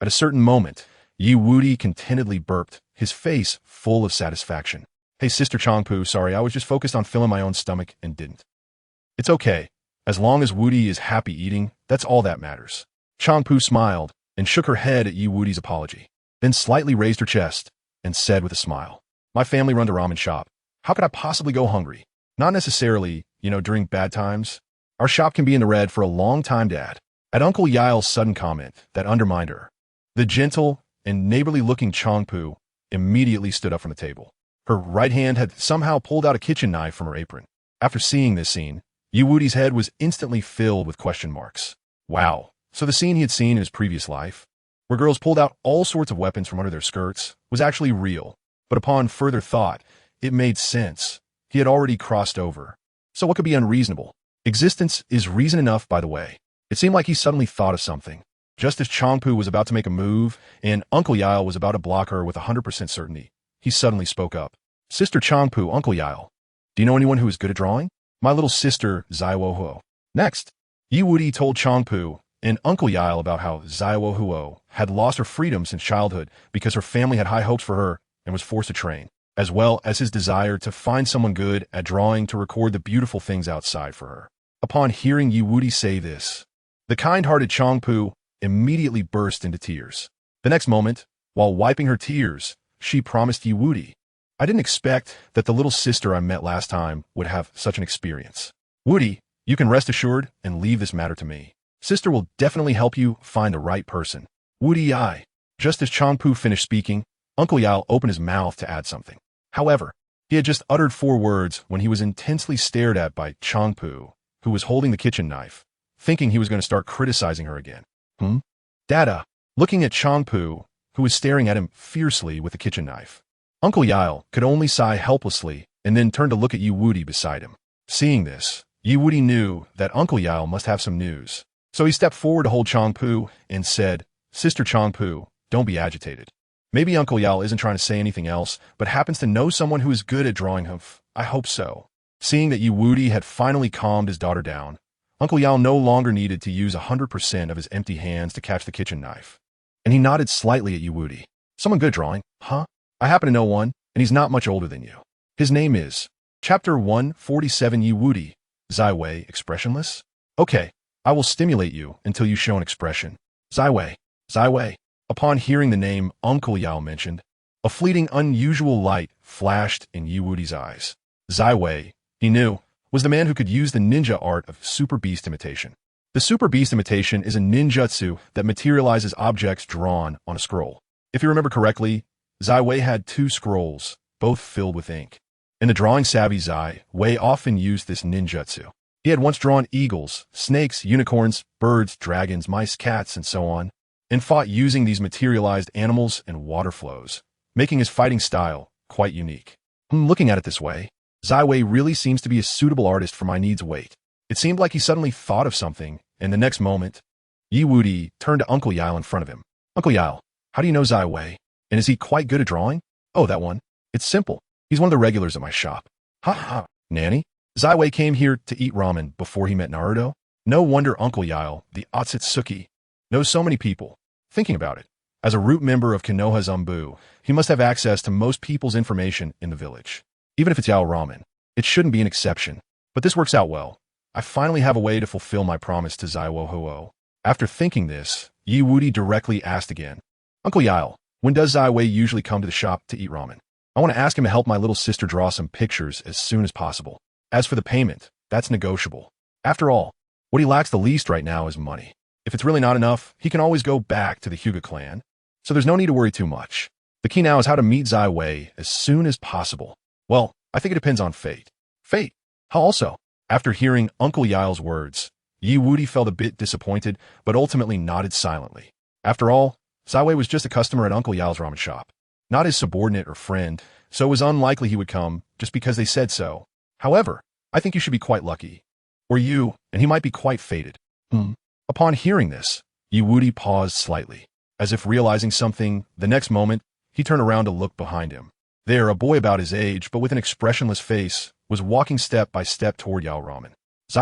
At a certain moment, Wudi contentedly burped, his face full of satisfaction. Hey, Sister Chongpu, sorry, I was just focused on filling my own stomach and didn't. It's okay. As long as Wudi is happy eating, that's all that matters. Chongpu smiled and shook her head at Wudi's apology, then slightly raised her chest and said with a smile, my family runs a ramen shop. How could I possibly go hungry? Not necessarily, during bad times. Our shop can be in the red for a long time, Dad. At Uncle Yael's sudden comment that undermined her, the gentle and neighborly-looking Chongpu immediately stood up from the table. Her right hand had somehow pulled out a kitchen knife from her apron. After seeing this scene, Wudi's head was instantly filled with question marks. Wow, so the scene he had seen in his previous life, where girls pulled out all sorts of weapons from under their skirts, was actually real. But upon further thought, it made sense. He had already crossed over. So what could be unreasonable? Existence is reason enough, by the way. It seemed like he suddenly thought of something. Just as Chongpu was about to make a move, and Uncle Yael was about to block her with 100% certainty, he suddenly spoke up. Sister Chongpu, Uncle Yael, do you know anyone who is good at drawing? My little sister, Zaiwo. Next, Wudi told Chongpu and Uncle Yael about how Zaiwo had lost her freedom since childhood because her family had high hopes for her and was forced to train, as well as his desire to find someone good at drawing to record the beautiful things outside for her. Upon hearing Wudi say this, the kind-hearted Chongpu immediately burst into tears. The next moment, while wiping her tears, she promised Wudi, I didn't expect that the little sister I met last time would have such an experience. Wudi, you can rest assured and leave this matter to me. Sister will definitely help you find the right person. Wudi. Just as Chongpu finished speaking, Uncle Yael opened his mouth to add something. However, he had just uttered 4 words when he was intensely stared at by Chongpu, who was holding the kitchen knife, thinking he was going to start criticizing her again. Dada, looking at Chongpu, who was staring at him fiercely with the kitchen knife. Uncle Yael could only sigh helplessly and then turn to look at Wudi beside him. Seeing this, Wudi knew that Uncle Yael must have some news. So he stepped forward to hold Chongpu and said, Sister Chongpu, don't be agitated. Maybe Uncle Yael isn't trying to say anything else, but happens to know someone who is good at drawing him. I hope so. Seeing that Wudi had finally calmed his daughter down, Uncle Yael no longer needed to use 100% of his empty hands to catch the kitchen knife. And he nodded slightly at Wudi. Someone good at drawing, huh? I happen to know one, and he's not much older than you. His name is Chapter 147 Wudi. Zaiwei, expressionless? Okay, I will stimulate you until you show an expression. Zaiwei. Upon hearing the name Uncle Yael mentioned, a fleeting unusual light flashed in Wudi's eyes. Zaiwei, he knew, was the man who could use the ninja art of super beast imitation. The super beast imitation is a ninjutsu that materializes objects drawn on a scroll. If you remember correctly, Zaiwei had 2 scrolls, both filled with ink. In the drawing-savvy Zaiwei often used this ninjutsu. He had once drawn eagles, snakes, unicorns, birds, dragons, mice, cats, and so on, and fought using these materialized animals and water flows, making his fighting style quite unique. Looking at it this way, Wei really seems to be a suitable artist for my needs. Wait. It seemed like he suddenly thought of something, and the next moment, Wudi turned to Uncle Yao in front of him. Uncle Yao, how do you know Wei? And is he quite good at drawing? Oh, that one. It's simple. He's one of the regulars at my shop. Ha ha. Nanny? Wei came here to eat ramen before he met Naruto? No wonder Uncle Yao, the Otsutsuki, knows so many people. Thinking about it, as a root member of Konoha's Anbu, he must have access to most people's information in the village. Even if it's Yao Ramen, it shouldn't be an exception. But this works out well. I finally have a way to fulfill my promise to Huo. After thinking this, Wudi directly asked again, Uncle Yao, when does Wei usually come to the shop to eat ramen? I want to ask him to help my little sister draw some pictures as soon as possible. As for the payment, that's negotiable. After all, what he lacks the least right now is money. If it's really not enough, he can always go back to the Hyuga clan. So there's no need to worry too much. The key now is how to meet Wei as soon as possible. Well, I think it depends on fate. Fate? How also? After hearing Uncle Yao's words, Wudi felt a bit disappointed, but ultimately nodded silently. After all, Wei was just a customer at Uncle Yao's ramen shop, not his subordinate or friend, so it was unlikely he would come just because they said so. However, I think you should be quite lucky. Or you, and he might be quite fated. Upon hearing this, Wudi paused slightly. As if realizing something, the next moment, he turned around to look behind him. There, a boy about his age, but with an expressionless face, was walking step by step toward Yao Ramen.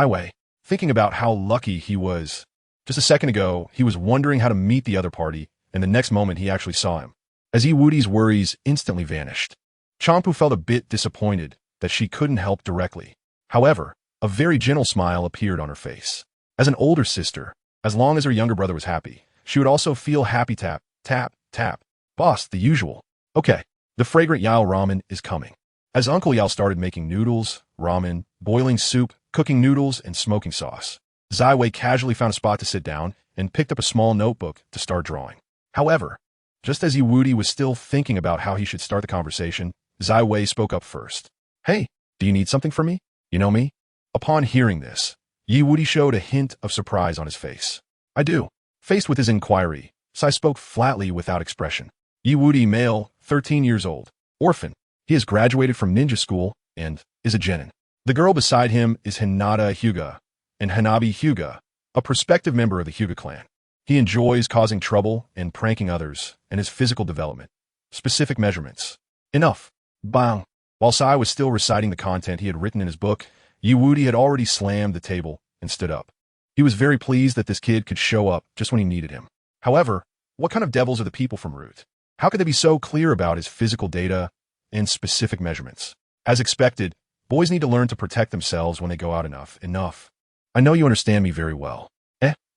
Wei, thinking about how lucky he was. Just a second ago, he was wondering how to meet the other party, and the next moment he actually saw him. As Wudi's worries instantly vanished. Champu felt a bit disappointed that she couldn't help directly. However, a very gentle smile appeared on her face. As an older sister, as long as her younger brother was happy, she would also feel happy. Tap, tap, tap. Boss, the usual. Okay, the fragrant Yao Ramen is coming. As Uncle Yao started making noodles, ramen, boiling soup, cooking noodles, and smoking sauce, Wei casually found a spot to sit down and picked up a small notebook to start drawing. However, just as Wudi was still thinking about how he should start the conversation, Wei spoke up first. Hey, do you need something from me? You know me? Upon hearing this, Wudi showed a hint of surprise on his face. I do. Faced with his inquiry, Sai spoke flatly without expression. Wudi, male, 13 years old, orphan. He has graduated from ninja school and is a genin. The girl beside him is Hinata Hyuga, and Hanabi Hyuga, a prospective member of the Hyuga clan. He enjoys causing trouble and pranking others, and his physical development. Specific measurements. Enough. Bang. While Sai was still reciting the content he had written in his book, Wudi had already slammed the table and stood up. He was very pleased that this kid could show up just when he needed him. However, what kind of devils are the people from Root? How could they be so clear about his physical data and specific measurements? As expected, boys need to learn to protect themselves when they go out enough. I know you understand me very well.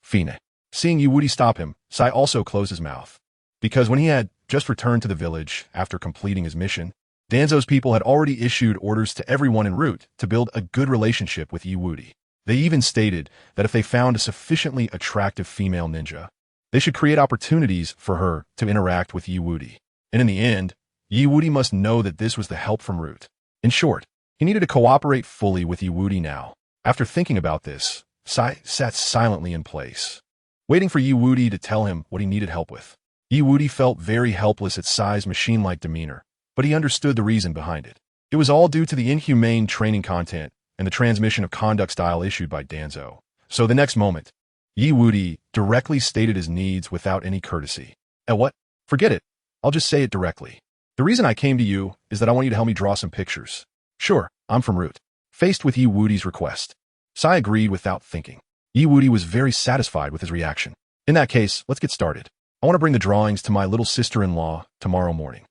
Fine. Seeing Wudi stop him, Sai also closed his mouth. Because when he had just returned to the village after completing his mission, Danzo's people had already issued orders to everyone en route to build a good relationship with Wudi. They even stated that if they found a sufficiently attractive female ninja, they should create opportunities for her to interact with Wudi. And in the end, Wudi must know that this was the help from Root. In short, he needed to cooperate fully with Wudi now. After thinking about this, Sai sat silently in place, waiting for Wudi to tell him what he needed help with. Wudi felt very helpless at Sai's machine-like demeanor, but he understood the reason behind it. It was all due to the inhumane training content and the transmission of conduct style issued by Danzo. So the next moment, Wudi directly stated his needs without any courtesy. What? Forget it. I'll just say it directly. The reason I came to you is that I want you to help me draw some pictures. Sure, I'm from Root. Faced with Wudi's request, Sai agreed without thinking. Wudi was very satisfied with his reaction. In that case, let's get started. I want to bring the drawings to my little sister-in-law tomorrow morning.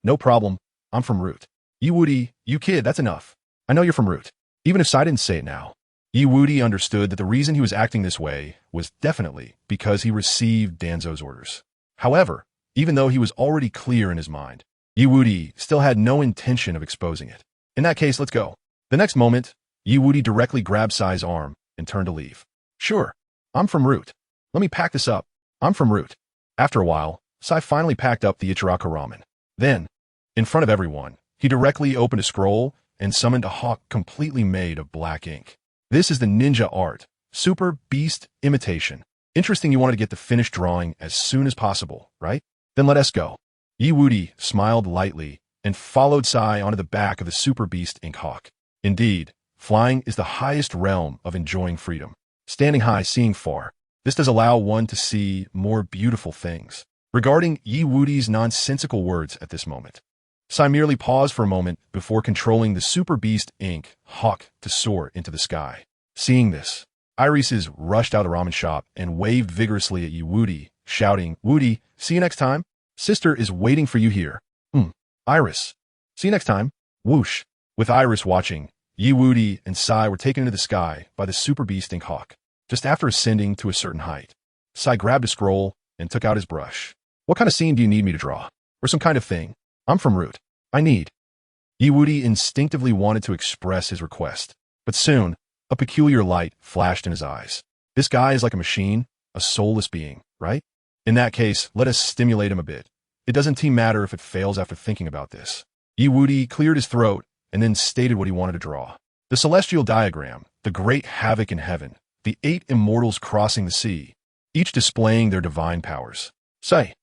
No problem. I'm from Root. Wudi, you kid, that's enough. I know you're from Root. Even if Sai didn't say it now. Wudi understood that the reason he was acting this way was definitely because he received Danzo's orders. However, even though he was already clear in his mind, Wudi still had no intention of exposing it. In that case, let's go. The next moment, Wudi directly grabbed Sai's arm and turned to leave. Sure, I'm from Root. Let me pack this up. I'm from Root. After a while, Sai finally packed up the Ichiraka ramen. Then, in front of everyone, he directly opened a scroll and summoned a hawk completely made of black ink. This is the ninja art, Super Beast Imitation. Interesting you wanted to get the finished drawing as soon as possible, right? Then let us go. Wudi smiled lightly and followed Sai onto the back of the super beast Ink Hawk. Indeed, flying is the highest realm of enjoying freedom. Standing high, seeing far. This does allow one to see more beautiful things. Regarding Yi Wudi's nonsensical words at this moment, Sai merely paused for a moment before controlling the super beast Ink Hawk to soar into the sky. Seeing this, Iris rushed out of the ramen shop and waved vigorously at Yi Wudi, shouting, "Wudi, see you next time. Sister is waiting for you here." Iris. See you next time. Whoosh. With Iris watching, Yi Wudi and Sai were taken into the sky by the super beast Ink Hawk. Just after ascending to a certain height, Sai grabbed a scroll and took out his brush. "What kind of scene do you need me to draw? Or some kind of thing? I'm from Root. I need." Yi Wudi instinctively wanted to express his request, but soon, a peculiar light flashed in his eyes. This guy is like a machine, a soulless being, right? In that case, let us stimulate him a bit. It doesn't matter if it fails after thinking about this. Yi Wudi cleared his throat and then stated what he wanted to draw. The celestial diagram, the great havoc in heaven, the 8 immortals crossing the sea, each displaying their divine powers. Sai.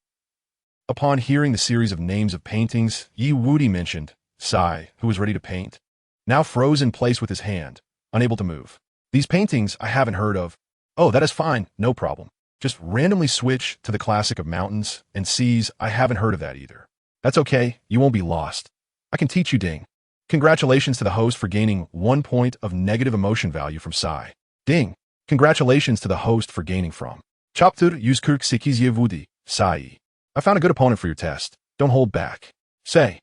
Upon hearing the series of names of paintings, Yi Wudi mentioned, Sai, who was ready to paint, now froze in place with his hand, unable to move. "These paintings I haven't heard of." "Oh, that is fine, no problem. Just randomly switch to the classic of mountains and seas. I haven't heard of that either." "That's okay, you won't be lost. I can teach you, Ding." Congratulations to the host for gaining 1 point of negative emotion value from Sai. Ding. Congratulations to the host for gaining from Chapter Yuskirk Sikizye Wudi, Sai. I found a good opponent for your test. Don't hold back. Say.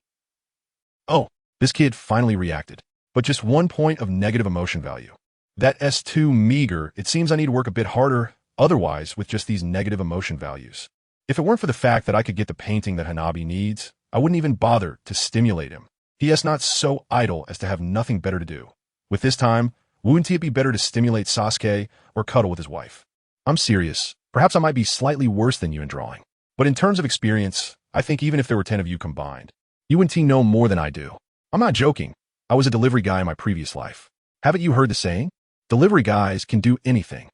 Oh, this kid finally reacted. But just 1 point of negative emotion value. That's too meager. It seems I need to work a bit harder, otherwise, with just these negative emotion values. If it weren't for the fact that I could get the painting that Hanabi needs, I wouldn't even bother to stimulate him. He is not so idle as to have nothing better to do. With this time, wouldn't it be better to stimulate Sasuke or cuddle with his wife? I'm serious. Perhaps I might be slightly worse than you in drawing. But in terms of experience, I think even if there were 10 of you combined, you and T know more than I do. I'm not joking. I was a delivery guy in my previous life. Haven't you heard the saying? Delivery guys can do anything.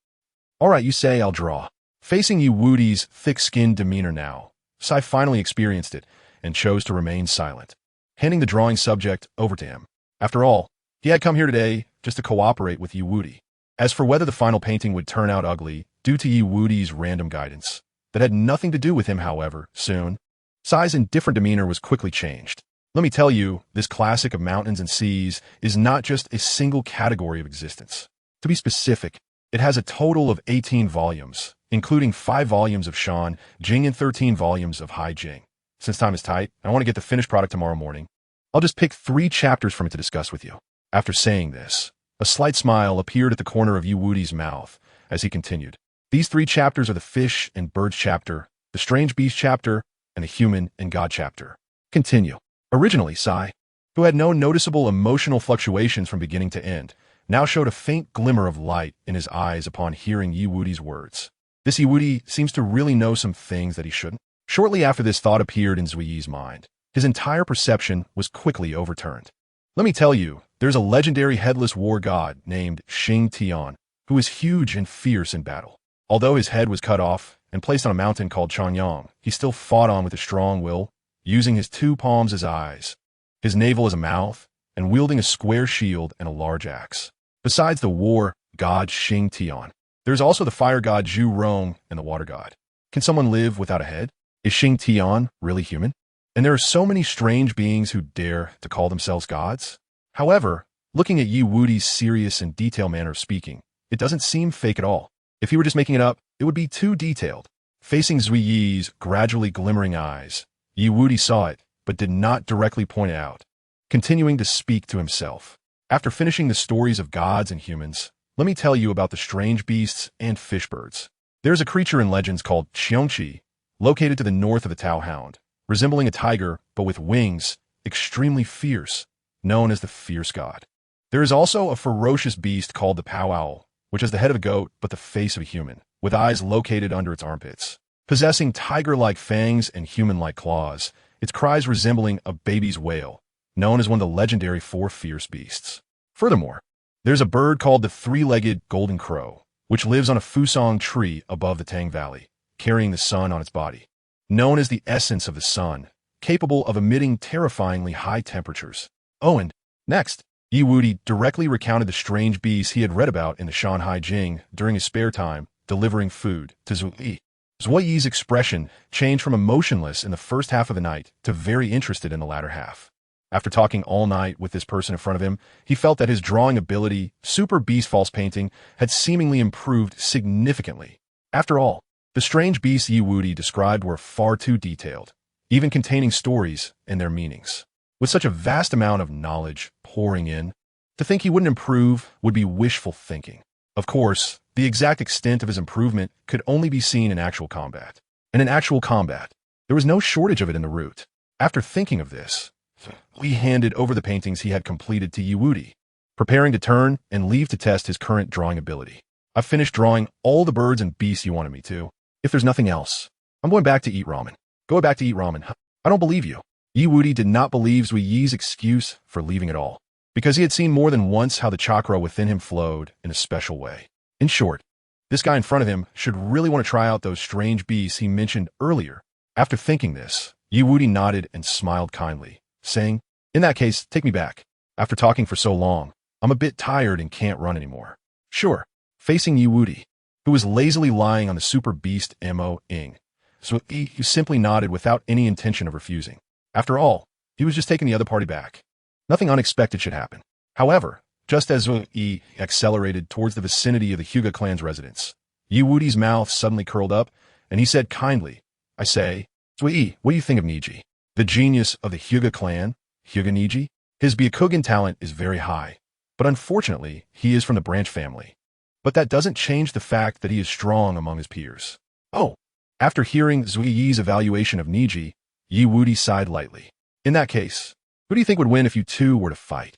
All right, you say, I'll draw. Facing Yi Wudi's thick-skinned demeanor now, Sai finally experienced it and chose to remain silent, handing the drawing subject over to him. After all, he had come here today just to cooperate with Yi Wudi. As for whether the final painting would turn out ugly due to Yi Wudi's random guidance, that had nothing to do with him, however, soon, Sai's indifferent demeanor was quickly changed. Let me tell you, this classic of mountains and seas is not just a single category of existence. To be specific, it has a total of 18 volumes, including 5 volumes of Shan, Jing, and 13 volumes of Hai Jing. Since time is tight, I want to get the finished product tomorrow morning. I'll just pick 3 chapters from it to discuss with you. After saying this, a slight smile appeared at the corner of Yi Wudi's mouth as he continued. These 3 chapters are the Fish and Birds chapter, the Strange Beast chapter, and the Human and God chapter. Continue. Originally, Sai, who had no noticeable emotional fluctuations from beginning to end, now showed a faint glimmer of light in his eyes upon hearing Yi Wudi's words. This Yi Wudi seems to really know some things that he shouldn't. Shortly after this thought appeared in Zuiyi's mind, his entire perception was quickly overturned. Let me tell you, there's a legendary headless war god named Xing Tian, who is huge and fierce in battle. Although his head was cut off and placed on a mountain called Chanyang, he still fought on with a strong will, using his 2 palms as eyes, his navel as a mouth, and wielding a square shield and a large axe. Besides the war god Xing Tian, there's also the fire god Zhu Rong and the water god. Can someone live without a head? Is Xing Tian really human? And there are so many strange beings who dare to call themselves gods. However, looking at Yi Wudi's serious and detailed manner of speaking, it doesn't seem fake at all. If he were just making it up, it would be too detailed. Facing Zuiyi's gradually glimmering eyes, Yi Wudi saw it, but did not directly point it out, continuing to speak to himself. After finishing the stories of gods and humans, let me tell you about the strange beasts and fish birds. There's a creature in legends called Qiongqi, located to the north of the Tao Hound, resembling a tiger but with wings, extremely fierce, known as the Fierce God. There is also a ferocious beast called the Pow Owl, which has the head of a goat but the face of a human, with eyes located under its armpits. Possessing tiger-like fangs and human-like claws, its cries resembling a baby's wail, known as one of the legendary 4 fierce beasts. Furthermore, there's a bird called the 3-legged golden crow, which lives on a fusong tree above the Tang Valley, carrying the sun on its body. Known as the essence of the sun, capable of emitting terrifyingly high temperatures. Oh, and next, Wudi directly recounted the strange beasts he had read about in the Shanghai Jing during his spare time, delivering food to Zui. Zui's expression changed from emotionless in the first half of the night to very interested in the latter half. After talking all night with this person in front of him, he felt that his drawing ability, Super Beast False Painting, had seemingly improved significantly. After all, the strange beasts Wudi described were far too detailed, even containing stories and their meanings. With such a vast amount of knowledge pouring in, to think he wouldn't improve would be wishful thinking. Of course, the exact extent of his improvement could only be seen in actual combat. And in actual combat, there was no shortage of it in the root. After thinking of this, Lee handed over the paintings he had completed to Wudi, preparing to turn and leave to test his current drawing ability. I've finished drawing all the birds and beasts you wanted me to. If there's nothing else, I'm going back to eat ramen. Going back to eat ramen. I don't believe you. Wudi did not believe Zui's excuse for leaving at all, because he had seen more than once how the chakra within him flowed in a special way. In short, this guy in front of him should really want to try out those strange beasts he mentioned earlier. After thinking this, Wudi nodded and smiled kindly, saying, "In that case, take me back. After talking for so long, I'm a bit tired and can't run anymore." Sure. Facing Wudi, who was lazily lying on the Super Beast Mo-ing, Zui simply nodded without any intention of refusing. After all, he was just taking the other party back. Nothing unexpected should happen. However, just as Zui accelerated towards the vicinity of the Hyuga clan's residence, Wudi's mouth suddenly curled up, and he said kindly, "I say, Zui, what do you think of Neji? The genius of the Hyuga clan, Hyuga Neji? His Byakugan talent is very high, but unfortunately, he is from the branch family. But that doesn't change the fact that he is strong among his peers." Oh, after hearing Zui's evaluation of Neji, Wudi sighed lightly. "In that case, who do you think would win if you two were to fight?"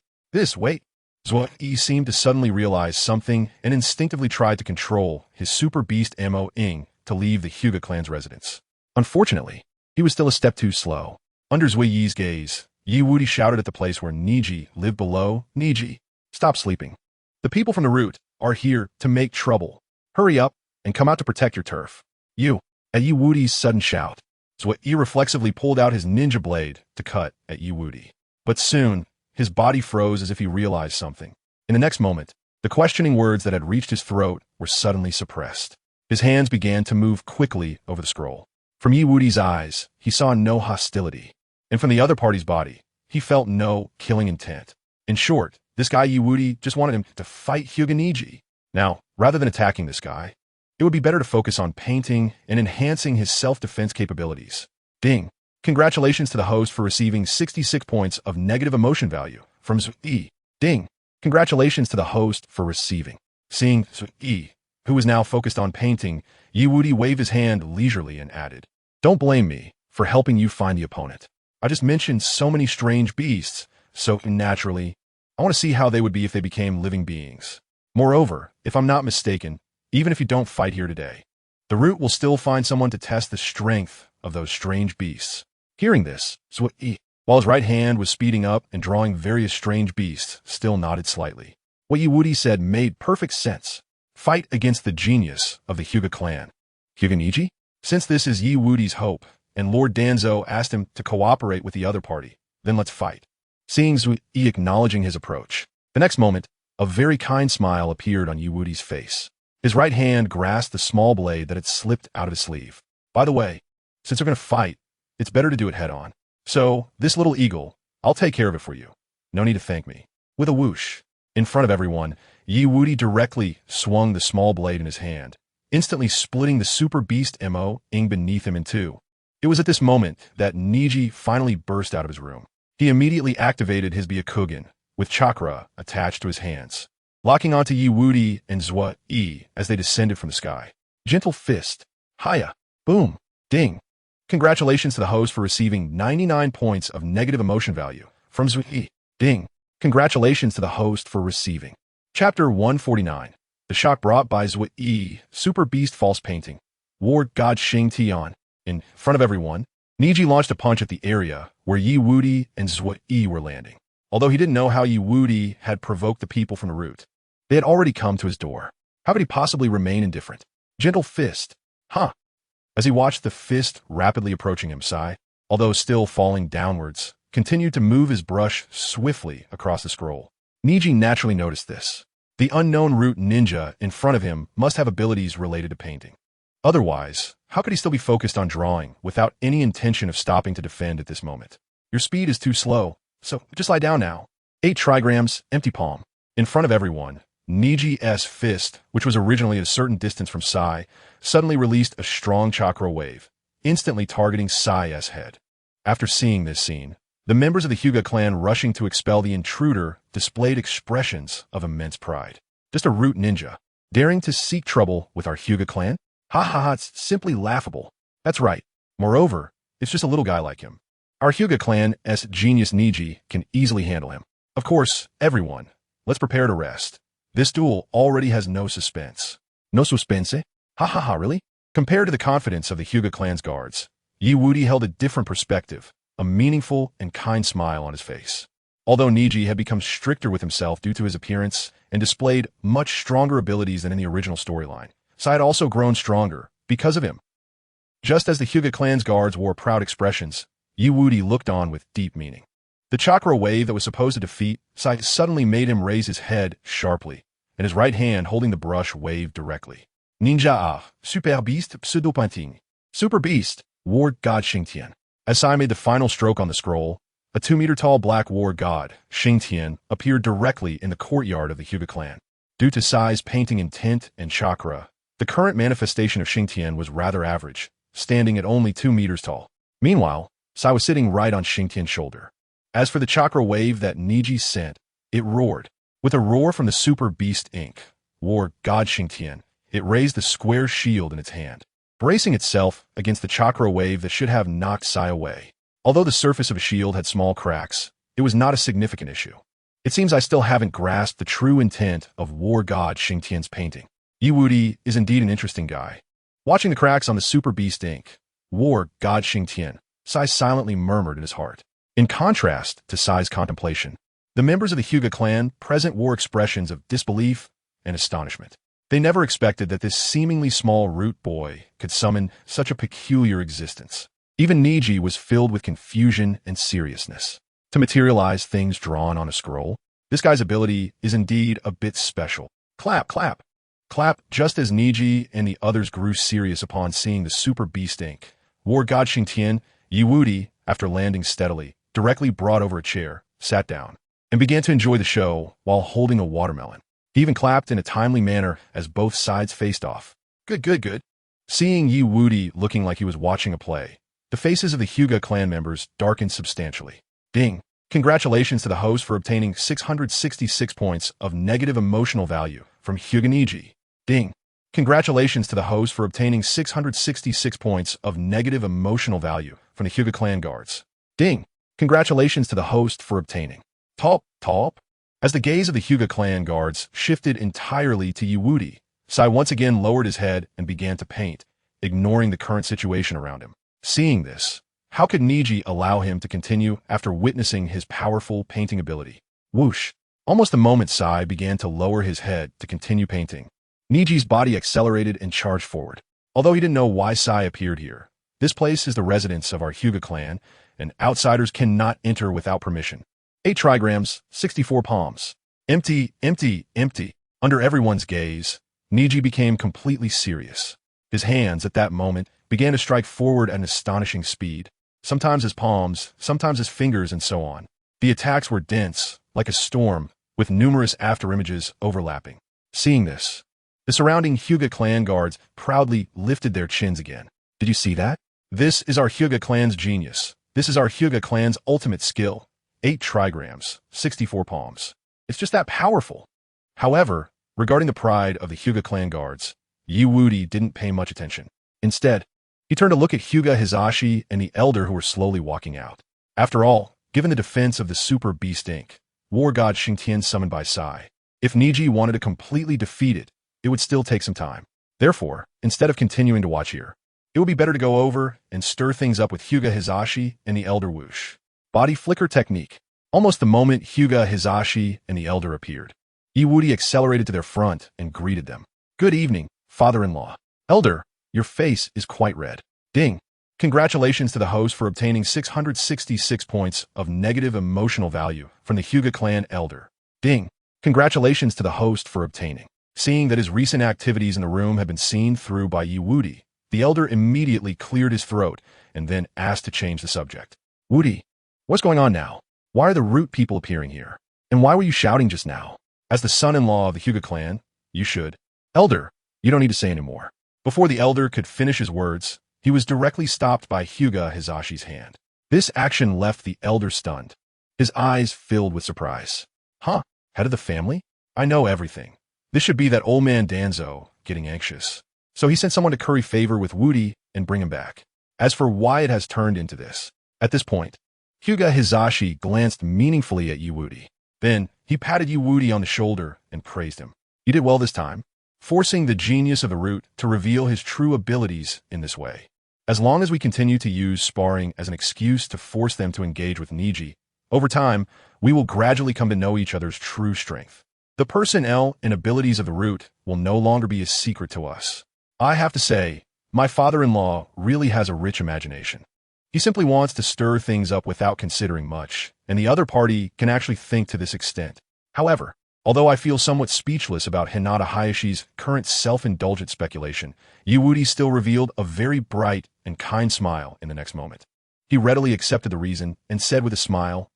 Wait. Zui seemed to suddenly realize something and instinctively tried to control his Super Beast Mo-ing to leave the Hyuga clan's residence. Unfortunately, he was still a step too slow. Under Zui's gaze, Wudi shouted at the place where Neji lived below, "Neji, stop sleeping. The people from the root are here to make trouble. Hurry up and come out to protect your turf." At Wudi's sudden shout, Zui reflexively pulled out his ninja blade to cut at Wudi. But soon, his body froze as if he realized something. In the next moment, the questioning words that had reached his throat were suddenly suppressed. His hands began to move quickly over the scroll. From Wudi's eyes, he saw no hostility. And from the other party's body, he felt no killing intent. In short, this guy Wudi just wanted him to fight Hyuga Neji. Now, rather than attacking this guy, it would be better to focus on painting and enhancing his self-defense capabilities. Ding. Congratulations to the host for receiving 66 points of negative emotion value from Zui. Ding. Congratulations to the host for receiving. Seeing Zui, who was now focused on painting, Wudi waved his hand leisurely and added, "Don't blame me for helping you find the opponent. I just mentioned so many strange beasts, so naturally, I want to see how they would be if they became living beings. Moreover, if I'm not mistaken, even if you don't fight here today, the root will still find someone to test the strength of those strange beasts." Hearing this, Zui, while his right hand was speeding up and drawing various strange beasts, still nodded slightly. What Wudi said made perfect sense. Fight against the genius of the Hyuga clan. Hyuga Neji? Since this is Wudi's hope, and Lord Danzo asked him to cooperate with the other party, then let's fight. Seeing Zui acknowledging his approach, the next moment, a very kind smile appeared on Wudi's face. His right hand grasped the small blade that had slipped out of his sleeve. "By the way, since we're going to fight, it's better to do it head-on. So, this little eagle, I'll take care of it for you. No need to thank me." With a whoosh, in front of everyone, Wudi directly swung the small blade in his hand, instantly splitting the Super Beast Mo-ing beneath him in two. It was at this moment that Neji finally burst out of his room. He immediately activated his Byakugan, with chakra attached to his hands, locking onto Wudi and Zui as they descended from the sky. Gentle fist. Hiya. Boom. Ding. Congratulations to the host for receiving 99 points of negative emotion value from Zui. Ding. Congratulations to the host for receiving. Chapter 149. The shock brought by Zui, Super Beast False Painting. War God Xing Tian. In front of everyone, Neji launched a punch at the area where Wudi and Zui were landing. Although he didn't know how Wudi had provoked the people from the root, they had already come to his door. How could he possibly remain indifferent? Gentle fist. Huh. As he watched the fist rapidly approaching him, sigh. although still falling downwards, continued to move his brush swiftly across the scroll. Neji naturally noticed this. The unknown root ninja in front of him must have abilities related to painting. Otherwise, how could he still be focused on drawing without any intention of stopping to defend at this moment? Your speed is too slow, so just lie down now. 8 trigrams, empty palm. In front of everyone, Neji's fist, which was originally at a certain distance from Sai, suddenly released a strong chakra wave, instantly targeting Sai's head. After seeing this scene, the members of the Hyuga clan rushing to expel the intruder displayed expressions of immense pride. Just a root ninja, daring to seek trouble with our Hyuga clan? Ha ha ha, it's simply laughable. That's right. Moreover, it's just a little guy like him. Our Hyuga clan's genius Neji can easily handle him. Of course, everyone, let's prepare to rest. This duel already has no suspense. No suspense? Ha ha ha, really? Compared to the confidence of the Hyuga clan's guards, Wudi held a different perspective, a meaningful and kind smile on his face. Although Neji had become stricter with himself due to his appearance and displayed much stronger abilities than in the original storyline, Sai had also grown stronger because of him. Just as the Hyuga clan's guards wore proud expressions, Wudi looked on with deep meaning. The chakra wave that was supposed to defeat Sai suddenly made him raise his head sharply, and his right hand holding the brush waved directly. Ninja A, Super Beast, Pseudo-Painting. Super Beast, War God Xingtian. As Sai made the final stroke on the scroll, a 2-meter-tall black war god, Xingtian, appeared directly in the courtyard of the Hyuga clan. Due to Sai's painting intent and chakra, the current manifestation of Xingtian was rather average, standing at only 2 meters tall. Meanwhile, Sai was sitting right on Xingtian's shoulder. As for the chakra wave that Neji sent, it roared. With a roar from the Super Beast Inc., War God Xingtian, it raised the square shield in its hand, bracing itself against the chakra wave that should have knocked Sai away. Although the surface of a shield had small cracks, it was not a significant issue. It seems I still haven't grasped the true intent of War God Xingtian's painting. Wudi is indeed an interesting guy. Watching the cracks on the Super Beast Inc., War God Xingtian, Sai silently murmured in his heart. In contrast to Sai's contemplation, the members of the Hyuga clan present wore expressions of disbelief and astonishment. They never expected that this seemingly small root boy could summon such a peculiar existence. Even Neji was filled with confusion and seriousness. To materialize things drawn on a scroll, this guy's ability is indeed a bit special. Clap, clap, clap. Just as Neji and the others grew serious upon seeing the Super Beast Inc., War God Xingtian, Wudi, after landing steadily, directly brought over a chair, sat down, and began to enjoy the show while holding a watermelon. He even clapped in a timely manner as both sides faced off. Good, good, good. Seeing Wudi looking like he was watching a play, the faces of the Hyuga clan members darkened substantially. Ding! Congratulations to the host for obtaining 666 points of negative emotional value from Hyuga Neji. Ding! Congratulations to the host for obtaining 666 points of negative emotional value from the Hyuga clan guards. Ding! Congratulations to the host for obtaining. Top. As the gaze of the Hyuga clan guards shifted entirely to Wudi, Sai once again lowered his head and began to paint, ignoring the current situation around him. Seeing this, how could Neji allow him to continue after witnessing his powerful painting ability? Whoosh! Almost the moment Sai began to lower his head to continue painting, Neji's body accelerated and charged forward. Although he didn't know why Sai appeared here, this place is the residence of our Hyuga clan, and outsiders cannot enter without permission. 8 trigrams, 64 palms. Empty. Under everyone's gaze, Neji became completely serious. His hands, at that moment, began to strike forward at an astonishing speed, sometimes his palms, sometimes his fingers, and so on. The attacks were dense, like a storm, with numerous afterimages overlapping. Seeing this, the surrounding Hyuga clan guards proudly lifted their chins again. Did you see that? This is our Hyuga clan's genius. This is our Hyuga clan's ultimate skill. 8 trigrams, 64 palms. It's just that powerful. However, regarding the pride of the Hyuga clan guards, Wudi didn't pay much attention. Instead, he turned to look at Hyuga Hizashi and the elder who were slowly walking out. After all, given the defense of the Super Beast Inc., War God Xingtian summoned by Sai, if Neji wanted to completely defeat it, it would still take some time. Therefore, instead of continuing to watch here, it would be better to go over and stir things up with Hyuga Hizashi and the elder whoosh. Body flicker technique. Almost the moment Hyuga Hizashi and the elder appeared, Wudi accelerated to their front and greeted them. Good evening, father-in-law. Elder, your face is quite red. Ding! Congratulations to the host for obtaining 666 points of negative emotional value from the Hyuga clan elder. Ding. Congratulations to the host for obtaining. Seeing that his recent activities in the room had been seen through by Wudi, the elder immediately cleared his throat and then asked to change the subject. Wudi, what's going on now? Why are the Root people appearing here? And why were you shouting just now? As the son-in-law of the Hyuga clan, you should. Elder, you don't need to say any more. Before the elder could finish his words, he was directly stopped by Hyuga Hizashi's hand. This action left the elder stunned. His eyes filled with surprise. Huh? Head of the family? I know everything. This should be that old man Danzo getting anxious. So he sent someone to curry favor with Wudi and bring him back. As for why it has turned into this, at this point, Hyuga Hizashi glanced meaningfully at Wudi. Then, he patted Wudi on the shoulder and praised him. You did well this time, forcing the genius of the Root to reveal his true abilities in this way. As long as we continue to use sparring as an excuse to force them to engage with Neji, over time, we will gradually come to know each other's true strength. The personnel and abilities of the Root will no longer be a secret to us. I have to say, my father-in-law really has a rich imagination. He simply wants to stir things up without considering much, and the other party can actually think to this extent. However, although I feel somewhat speechless about Hinata Hayashi's current self-indulgent speculation, Wudi still revealed a very bright and kind smile in the next moment. He readily accepted the reason and said with a smile,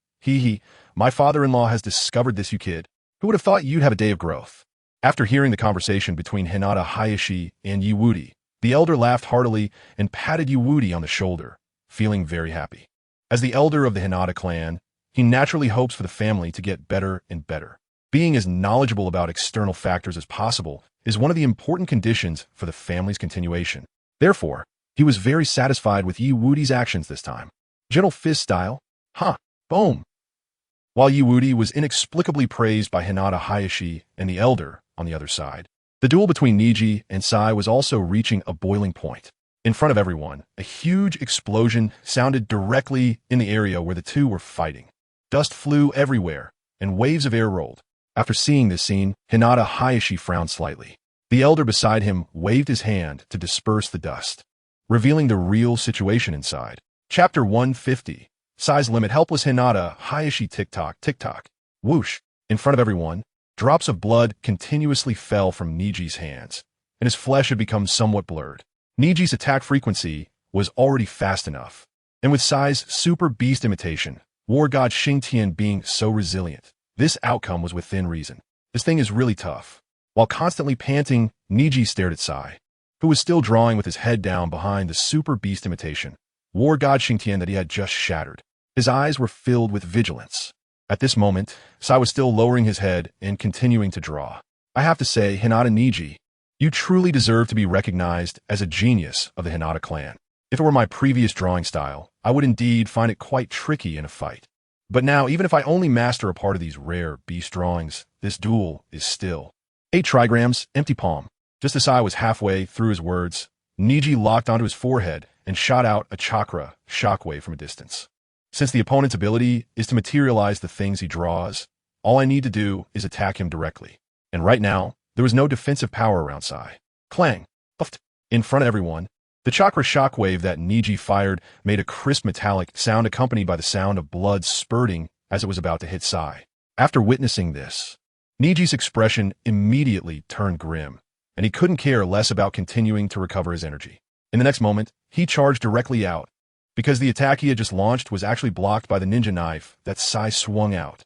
my father-in-law has discovered this, you kid. Who would have thought you'd have a day of growth? After hearing the conversation between Hinata Hayashi and Wudi, the elder laughed heartily and patted Wudi on the shoulder, feeling very happy. As the elder of the Hinata clan, he naturally hopes for the family to get better and better. Being as knowledgeable about external factors as possible is one of the important conditions for the family's continuation. Therefore, he was very satisfied with Wudi's actions this time. Gentle fist style. Boom. While Wudi was inexplicably praised by Hinata Hayashi and the elder on the other side, the duel between Neji and Sai was also reaching a boiling point. In front of everyone, a huge explosion sounded directly in the area where the two were fighting. Dust flew everywhere, and waves of air rolled. After seeing this scene, Hinata Hayashi frowned slightly. The elder beside him waved his hand to disperse the dust, revealing the real situation inside. Chapter 150. Sai's limit. Helpless Hinata Hayashi tick-tock, tick-tock. Whoosh. In front of everyone, drops of blood continuously fell from Neji's hands, and his flesh had become somewhat blurred. Neji's attack frequency was already fast enough, and with Sai's super beast imitation, War God Xingtian being so resilient, this outcome was within reason. This thing is really tough. While constantly panting, Neji stared at Sai, who was still drawing with his head down behind the super beast imitation, War God Xingtian that he had just shattered. His eyes were filled with vigilance. At this moment, Sai was still lowering his head and continuing to draw. I have to say, Hinata Neji, you truly deserve to be recognized as a genius of the Hinata clan. If it were my previous drawing style, I would indeed find it quite tricky in a fight. But now, even if I only master a part of these rare beast drawings, this duel is still. 8 trigrams, empty palm. Just as Sai was halfway through his words, Neji locked onto his forehead and shot out a chakra shockwave from a distance. Since the opponent's ability is to materialize the things he draws, all I need to do is attack him directly. And right now, there was no defensive power around Sai. Clang! Puffed! In front of everyone, the chakra shockwave that Neji fired made a crisp metallic sound accompanied by the sound of blood spurting as it was about to hit Sai. After witnessing this, Neji's expression immediately turned grim, and he couldn't care less about continuing to recover his energy. In the next moment, he charged directly out, because the attack he had just launched was actually blocked by the ninja knife that Sai swung out.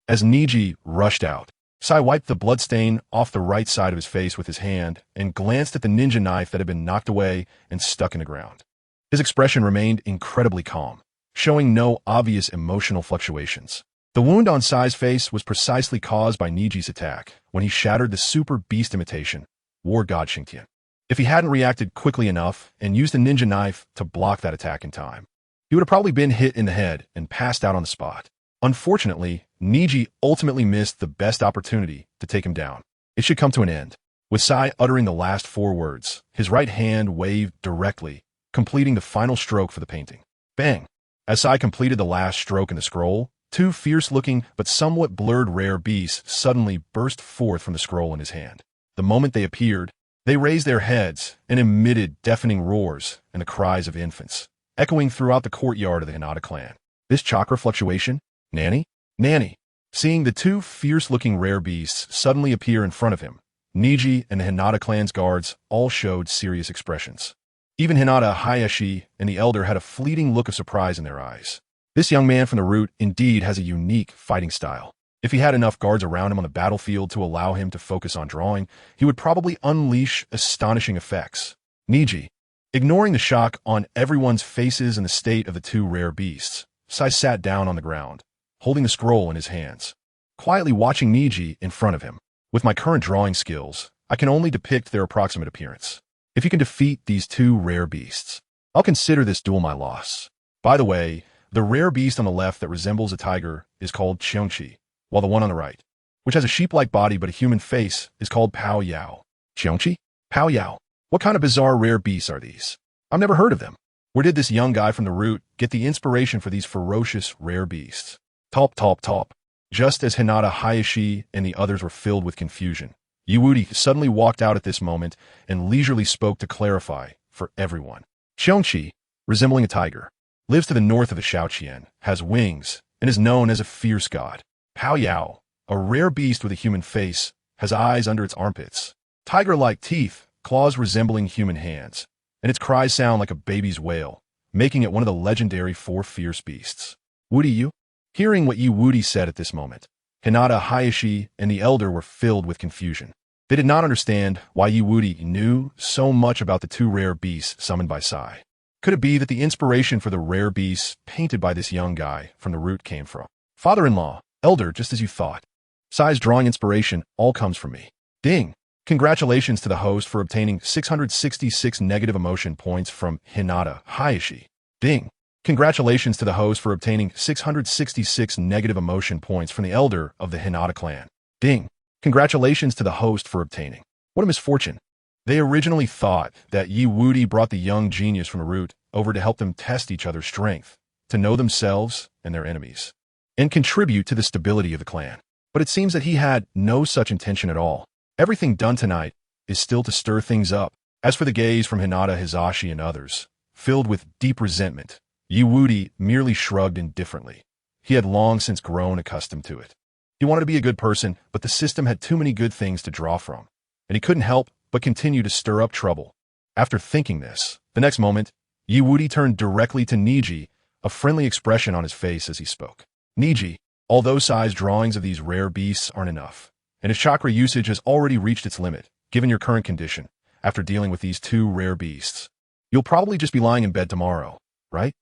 As Neji rushed out, Sai wiped the bloodstain off the right side of his face with his hand and glanced at the ninja knife that had been knocked away and stuck in the ground. His expression remained incredibly calm, showing no obvious emotional fluctuations. The wound on Sai's face was precisely caused by Neji's attack when he shattered the super beast imitation, War God Xingtian. If he hadn't reacted quickly enough and used the ninja knife to block that attack in time, he would have probably been hit in the head and passed out on the spot. Unfortunately, Neji ultimately missed the best opportunity to take him down. It should come to an end. With Sai uttering the last 4 words, his right hand waved directly, completing the final stroke for the painting. Bang! As Sai completed the last stroke in the scroll, 2 fierce-looking but somewhat blurred rare beasts suddenly burst forth from the scroll in his hand. The moment they appeared, They raised their heads and emitted deafening roars and the cries of infants, echoing throughout the courtyard of the Hinata clan. This chakra fluctuation? Nanny? Nanny. Seeing the two fierce-looking rare beasts suddenly appear in front of him, Neji and the Hinata clan's guards all showed serious expressions. Even Hinata, Hayashi, and the elder had a fleeting look of surprise in their eyes. This young man from the Root indeed has a unique fighting style. If he had enough guards around him on the battlefield to allow him to focus on drawing, he would probably unleash astonishing effects. Neji, ignoring the shock on everyone's faces and the state of the two rare beasts, Sai sat down on the ground, holding the scroll in his hands, quietly watching Neji in front of him. With my current drawing skills, I can only depict their approximate appearance. If you can defeat these two rare beasts, I'll consider this duel my loss. By the way, the rare beast on the left that resembles a tiger is called Cheongchi, while the one on the right, which has a sheep-like body but a human face, is called Pao Yao. Cheongchi? Pao Yao. What kind of bizarre rare beasts are these? I've never heard of them. Where did this young guy from the Root get the inspiration for these ferocious rare beasts? Top, top, top. Just as Hinata, Hayashi, and the others were filled with confusion, Wudi suddenly walked out at this moment and leisurely spoke to clarify for everyone. Cheongchi, resembling a tiger, lives to the north of the Shaoqian, has wings, and is known as a fierce god. Pao Yao, a rare beast with a human face, has eyes under its armpits, tiger-like teeth, claws resembling human hands, and its cries sound like a baby's wail, making it one of the legendary four fierce beasts. Wudi, hearing what Wudi said at this moment, Hinata, Hayashi, and the elder were filled with confusion. They did not understand why Wudi knew so much about the two rare beasts summoned by Sai. Could it be that the inspiration for the rare beasts painted by this young guy from the Root came from father-in-law, elder, just as you thought? Sai's drawing inspiration all comes from me. Ding! Congratulations to the host for obtaining 666 negative emotion points from Hinata, Hayashi. Ding! Congratulations to the host for obtaining 666 negative emotion points from the elder of the Hinata clan. Ding! Congratulations to the host for obtaining. What a misfortune. They originally thought that Wudi brought the young genius from the Root over to help them test each other's strength, to know themselves and their enemies, and contribute to the stability of the clan. But it seems that he had no such intention at all. Everything done tonight is still to stir things up. As for the gaze from Hinata, Hizashi, and others, filled with deep resentment, Wudi merely shrugged indifferently. He had long since grown accustomed to it. He wanted to be a good person, but the system had too many good things to draw from, and he couldn't help but continue to stir up trouble. After thinking this, the next moment, Wudi turned directly to Neji, a friendly expression on his face as he spoke. Neji, although Sai's drawings of these rare beasts aren't enough, and his chakra usage has already reached its limit, given your current condition, after dealing with these two rare beasts, you'll probably just be lying in bed tomorrow, right?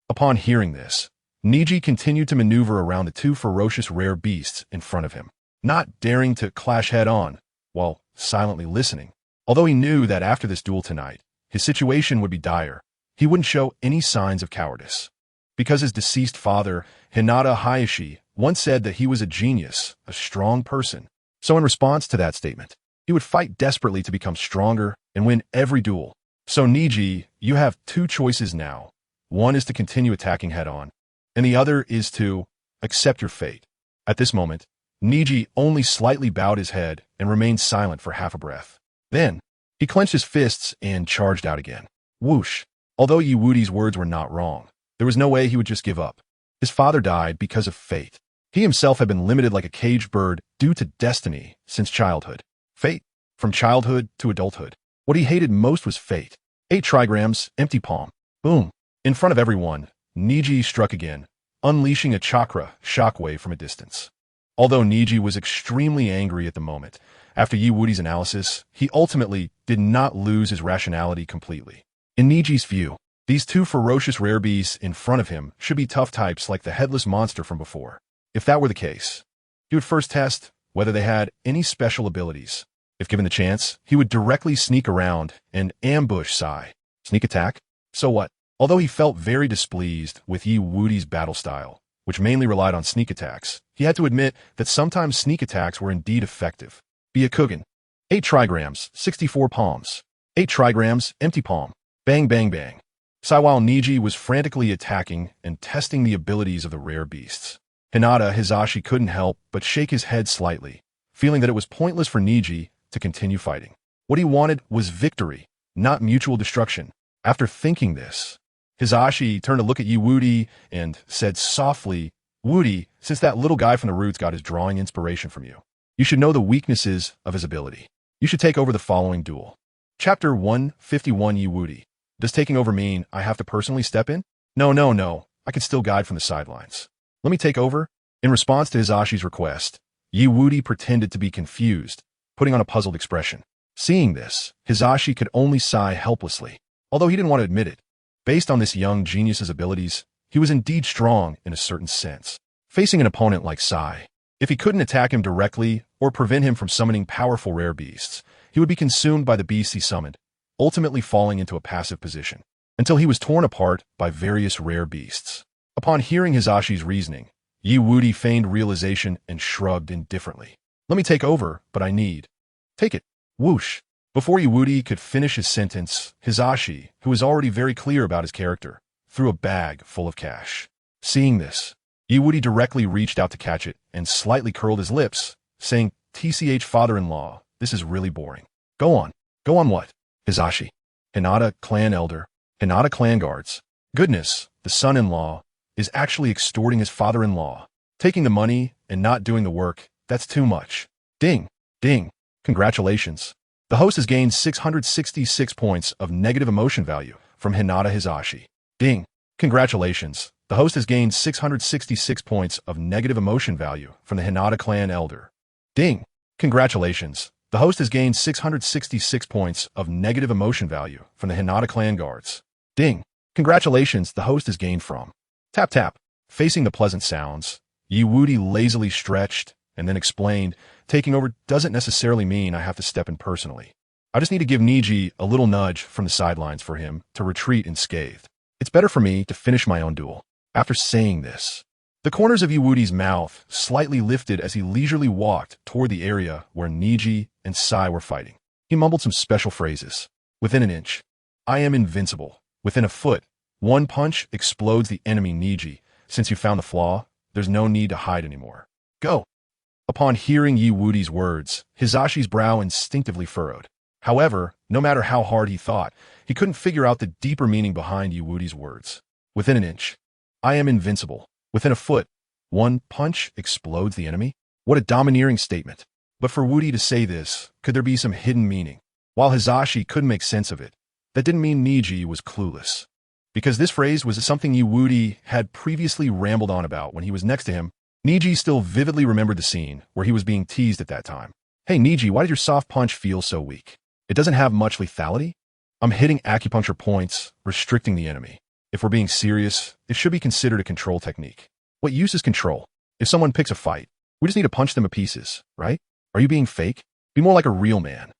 Upon hearing this, Neji continued to maneuver around the two ferocious rare beasts in front of him, not daring to clash head-on, while silently listening. Although he knew that after this duel tonight, his situation would be dire, he wouldn't show any signs of cowardice. Because his deceased father, Hinata Hayashi, once said that he was a genius, a strong person. So in response to that statement, he would fight desperately to become stronger and win every duel. So Neji, you have two choices now. One is to continue attacking head-on, and the other is to accept your fate. At this moment, Neji only slightly bowed his head and remained silent for half a breath. Then, he clenched his fists and charged out again. Whoosh! Although Wudi's words were not wrong, there was no way he would just give up. His father died because of fate. He himself had been limited like a caged bird due to destiny since childhood. Fate, from childhood to adulthood. What he hated most was fate. 8 trigrams, empty palm. Boom! In front of everyone, Neji struck again, unleashing a chakra shockwave from a distance. Although Neji was extremely angry at the moment, after Wudi's analysis, he ultimately did not lose his rationality completely. In Neji's view, these two ferocious rare beasts in front of him should be tough types like the headless monster from before. If that were the case, he would first test whether they had any special abilities. If given the chance, he would directly sneak around and ambush Sai. Sneak attack? So what? Although he felt very displeased with Wudi's battle style, which mainly relied on sneak attacks, he had to admit that sometimes sneak attacks were indeed effective. Byakugan. 8 trigrams, 64 palms. 8 trigrams, empty palm. Bang, bang, bang. Sai, while Neji was frantically attacking and testing the abilities of the rare beasts, Hinata, Hizashi couldn't help but shake his head slightly, feeling that it was pointless for Neji to continue fighting. What he wanted was victory, not mutual destruction. After thinking this, Hisashi turned to look at Wudi and said softly, "Wudi, since that little guy from the roots got his drawing inspiration from you, you should know the weaknesses of his ability. You should take over the following duel." Chapter 151 Wudi. Does taking over mean I have to personally step in? No, no, no. I can still guide from the sidelines. Let me take over? In response to Hisashi's request, Wudi pretended to be confused, putting on a puzzled expression. Seeing this, Hisashi could only sigh helplessly, although he didn't want to admit it. Based on this young genius's abilities, he was indeed strong in a certain sense. Facing an opponent like Sai, if he couldn't attack him directly or prevent him from summoning powerful rare beasts, he would be consumed by the beasts he summoned, ultimately falling into a passive position, until he was torn apart by various rare beasts. Upon hearing Hisashi's reasoning, Wudi feigned realization and shrugged indifferently. Let me take over, but I need. Take it. Whoosh. Before Wudi could finish his sentence, Hisashi, who was already very clear about his character, threw a bag full of cash. Seeing this, Wudi directly reached out to catch it and slightly curled his lips, saying, "TCH father-in-law, this is really boring." Go on. Go on what? Hisashi. Hinata clan elder. Hinata clan guards. Goodness, the son-in-law is actually extorting his father-in-law. Taking the money and not doing the work, that's too much. Ding. Ding. Congratulations. The host has gained 666 points of negative emotion value from Hinata Hisashi. Ding. Congratulations. The host has gained 666 points of negative emotion value from the Hinata clan elder. Ding. Congratulations. The host has gained 666 points of negative emotion value from the Hinata clan guards. Ding. Congratulations. The host has gained from. Tap tap. Facing the pleasant sounds, Wudi lazily stretched and then explained, taking over doesn't necessarily mean I have to step in personally. I just need to give Neji a little nudge from the sidelines for him to retreat unscathed. It's better for me to finish my own duel. After saying this, the corners of Wudi's mouth slightly lifted as he leisurely walked toward the area where Neji and Sai were fighting. He mumbled some special phrases. Within an inch, I am invincible. Within a foot, one punch explodes the enemy Neji. Since you found the flaw, there's no need to hide anymore. Go. Upon hearing Wudi's words, Hisashi's brow instinctively furrowed. However, no matter how hard he thought, he couldn't figure out the deeper meaning behind Wudi's words. Within an inch, I am invincible. Within a foot, one punch explodes the enemy? What a domineering statement. But for Wudi to say this, could there be some hidden meaning? While Hisashi couldn't make sense of it, that didn't mean Neji was clueless. Because this phrase was something Wudi had previously rambled on about when he was next to him, Neji still vividly remembered the scene where he was being teased at that time. Hey Neji, why did your soft punch feel so weak? It doesn't have much lethality? I'm hitting acupuncture points, restricting the enemy. If we're being serious, it should be considered a control technique. What use is control? If someone picks a fight, we just need to punch them to pieces, right? Are you being fake? Be more like a real man.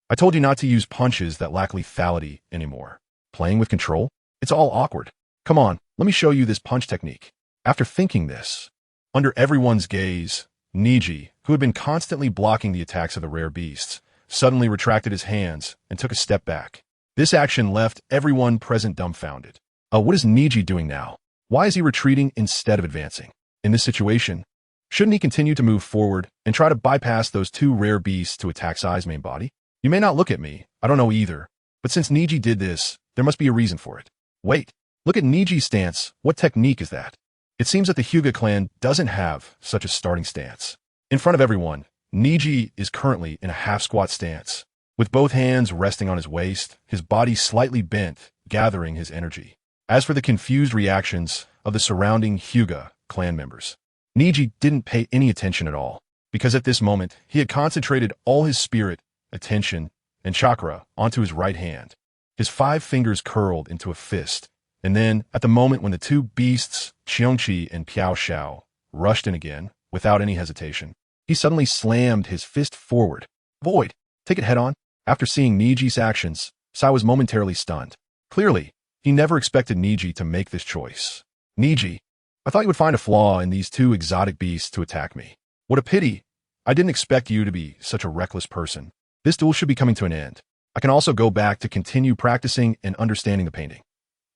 I told you not to use punches that lack lethality anymore. Playing with control? It's all awkward. Come on, let me show you this punch technique. After thinking this, under everyone's gaze, Neji, who had been constantly blocking the attacks of the rare beasts, suddenly retracted his hands and took a step back. This action left everyone present dumbfounded. What is Neji doing now? Why is he retreating instead of advancing? In this situation, shouldn't he continue to move forward and try to bypass those two rare beasts to attack Sai's main body? You may not look at me, I don't know either, but since Neji did this, there must be a reason for it. Wait, look at Neji's stance. What technique is that? It seems that the Hyuga clan doesn't have such a starting stance. In front of everyone, Neji is currently in a half-squat stance, with both hands resting on his waist, his body slightly bent, gathering his energy. As for the confused reactions of the surrounding Hyuga clan members, Neji didn't pay any attention at all, because at this moment, he had concentrated all his spirit, attention, and chakra onto his right hand. His 5 fingers curled into a fist, and then, at the moment when the two beasts, Qiongqi and Piao Xiao, rushed in again, without any hesitation, he suddenly slammed his fist forward. Void! Take it head-on. After seeing Neji's actions, Sai was momentarily stunned. Clearly, he never expected Neji to make this choice. Neji, I thought you would find a flaw in these two exotic beasts to attack me. What a pity. I didn't expect you to be such a reckless person. This duel should be coming to an end. I can also go back to continue practicing and understanding the painting.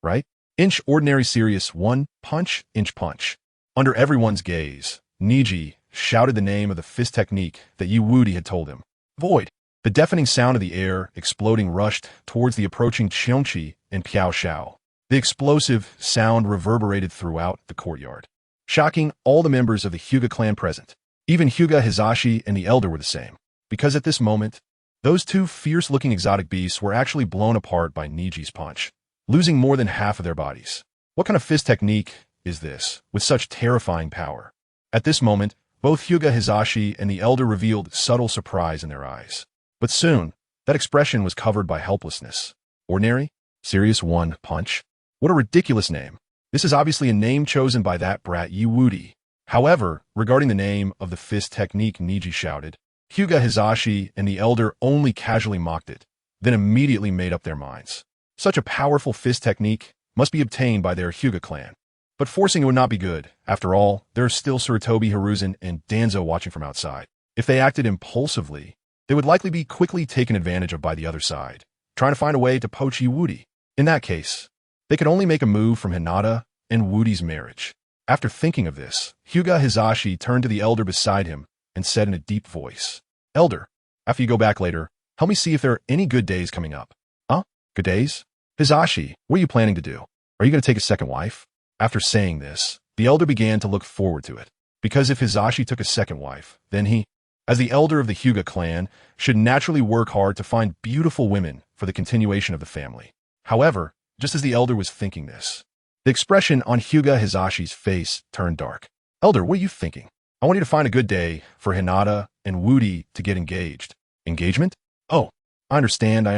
Right? Inch ordinary serious 1 punch, inch punch. Under everyone's gaze, Neji shouted the name of the fist technique that Wudi had told him. Void. The deafening sound of the air exploding rushed towards the approaching Cheongchi and Piao Xiao. The explosive sound reverberated throughout the courtyard, shocking all the members of the Hyuga clan present. Even Hyuga Hizashi and the Elder were the same, because at this moment, those two fierce-looking exotic beasts were actually blown apart by Neji's punch, losing more than half of their bodies. What kind of fist technique is this, with such terrifying power? At this moment, both Hyuga Hizashi and the Elder revealed subtle surprise in their eyes. But soon, that expression was covered by helplessness. Ordinary? Serious one punch? What a ridiculous name. This is obviously a name chosen by that brat Wudi. However, regarding the name of the fist technique, Neji shouted. Hyuga Hizashi and the Elder only casually mocked it, then immediately made up their minds. Such a powerful fist technique must be obtained by their Hyuga clan. But forcing it would not be good. After all, there are still Sarutobi Hiruzen and Danzo watching from outside. If they acted impulsively, they would likely be quickly taken advantage of by the other side, trying to find a way to poach Wudi. In that case, they could only make a move from Hinata and Wudi's marriage. After thinking of this, Hyuga Hizashi turned to the Elder beside him and said in a deep voice, Elder, after you go back later, help me see if there are any good days coming up. Huh? Good days? Hizashi, what are you planning to do? Are you going to take a second wife? After saying this, the Elder began to look forward to it, because if Hizashi took a second wife, then he, as the Elder of the Hyuga clan, should naturally work hard to find beautiful women for the continuation of the family. However, just as the Elder was thinking this, the expression on Hyuga Hizashi's face turned dark. Elder, what are you thinking? I want you to find a good day for Hinata and Wudi to get engaged. Engagement? Oh, I understand.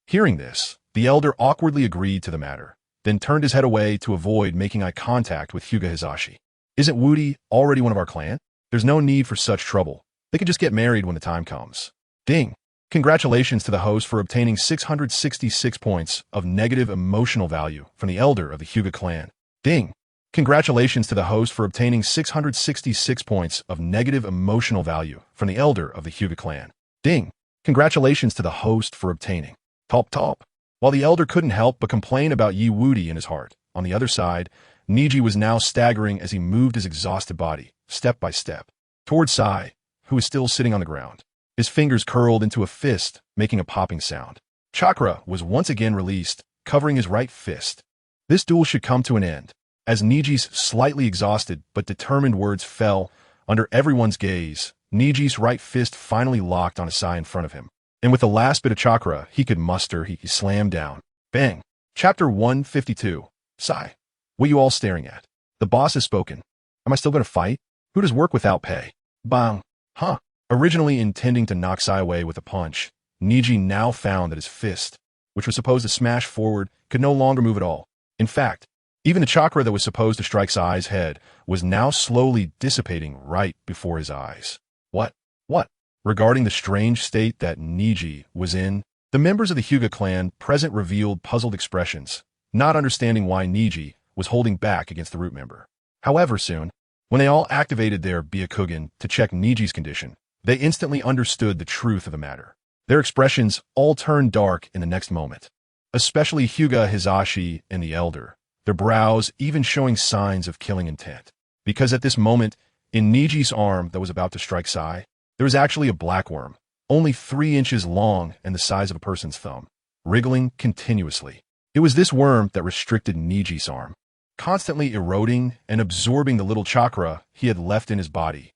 Hearing this, the Elder awkwardly agreed to the matter, then turned his head away to avoid making eye contact with Hyuga Hizashi. Isn't Wudi already one of our clan? There's no need for such trouble. They could just get married when the time comes. Ding! Congratulations to the host for obtaining 666 points of negative emotional value from the Elder of the Hyuga clan. Ding! Congratulations to the host for obtaining 666 points of negative emotional value from the Elder of the Hyuga clan. Ding! Congratulations to the host for obtaining. Top. While the Elder couldn't help but complain about Wudi in his heart, on the other side, Neji was now staggering as he moved his exhausted body, step by step, towards Sai, who was still sitting on the ground. His fingers curled into a fist, making a popping sound. Chakra was once again released, covering his right fist. This duel should come to an end. As Neji's slightly exhausted but determined words fell under everyone's gaze, Neji's right fist finally locked on a Sai in front of him. And with the last bit of chakra he could muster, he slammed down. Bang! Chapter 152. Sai. What you all staring at? The boss has spoken. Am I still going to fight? Who does work without pay? Bang! Huh? Originally intending to knock Sai away with a punch, Neji now found that his fist, which was supposed to smash forward, could no longer move at all. In fact, even the chakra that was supposed to strike Sai's head was now slowly dissipating right before his eyes. What? Regarding the strange state that Neji was in, the members of the Hyuga clan present revealed puzzled expressions, not understanding why Neji was holding back against the root member. However, soon, when they all activated their Byakugan to check Neji's condition, they instantly understood the truth of the matter. Their expressions all turned dark in the next moment, especially Hyuga Hizashi and the Elder, their brows even showing signs of killing intent. Because at this moment, in Neji's arm that was about to strike Sai, there was actually a black worm, only 3 inches long and the size of a person's thumb, wriggling continuously. It was this worm that restricted Neji's arm, constantly eroding and absorbing the little chakra he had left in his body.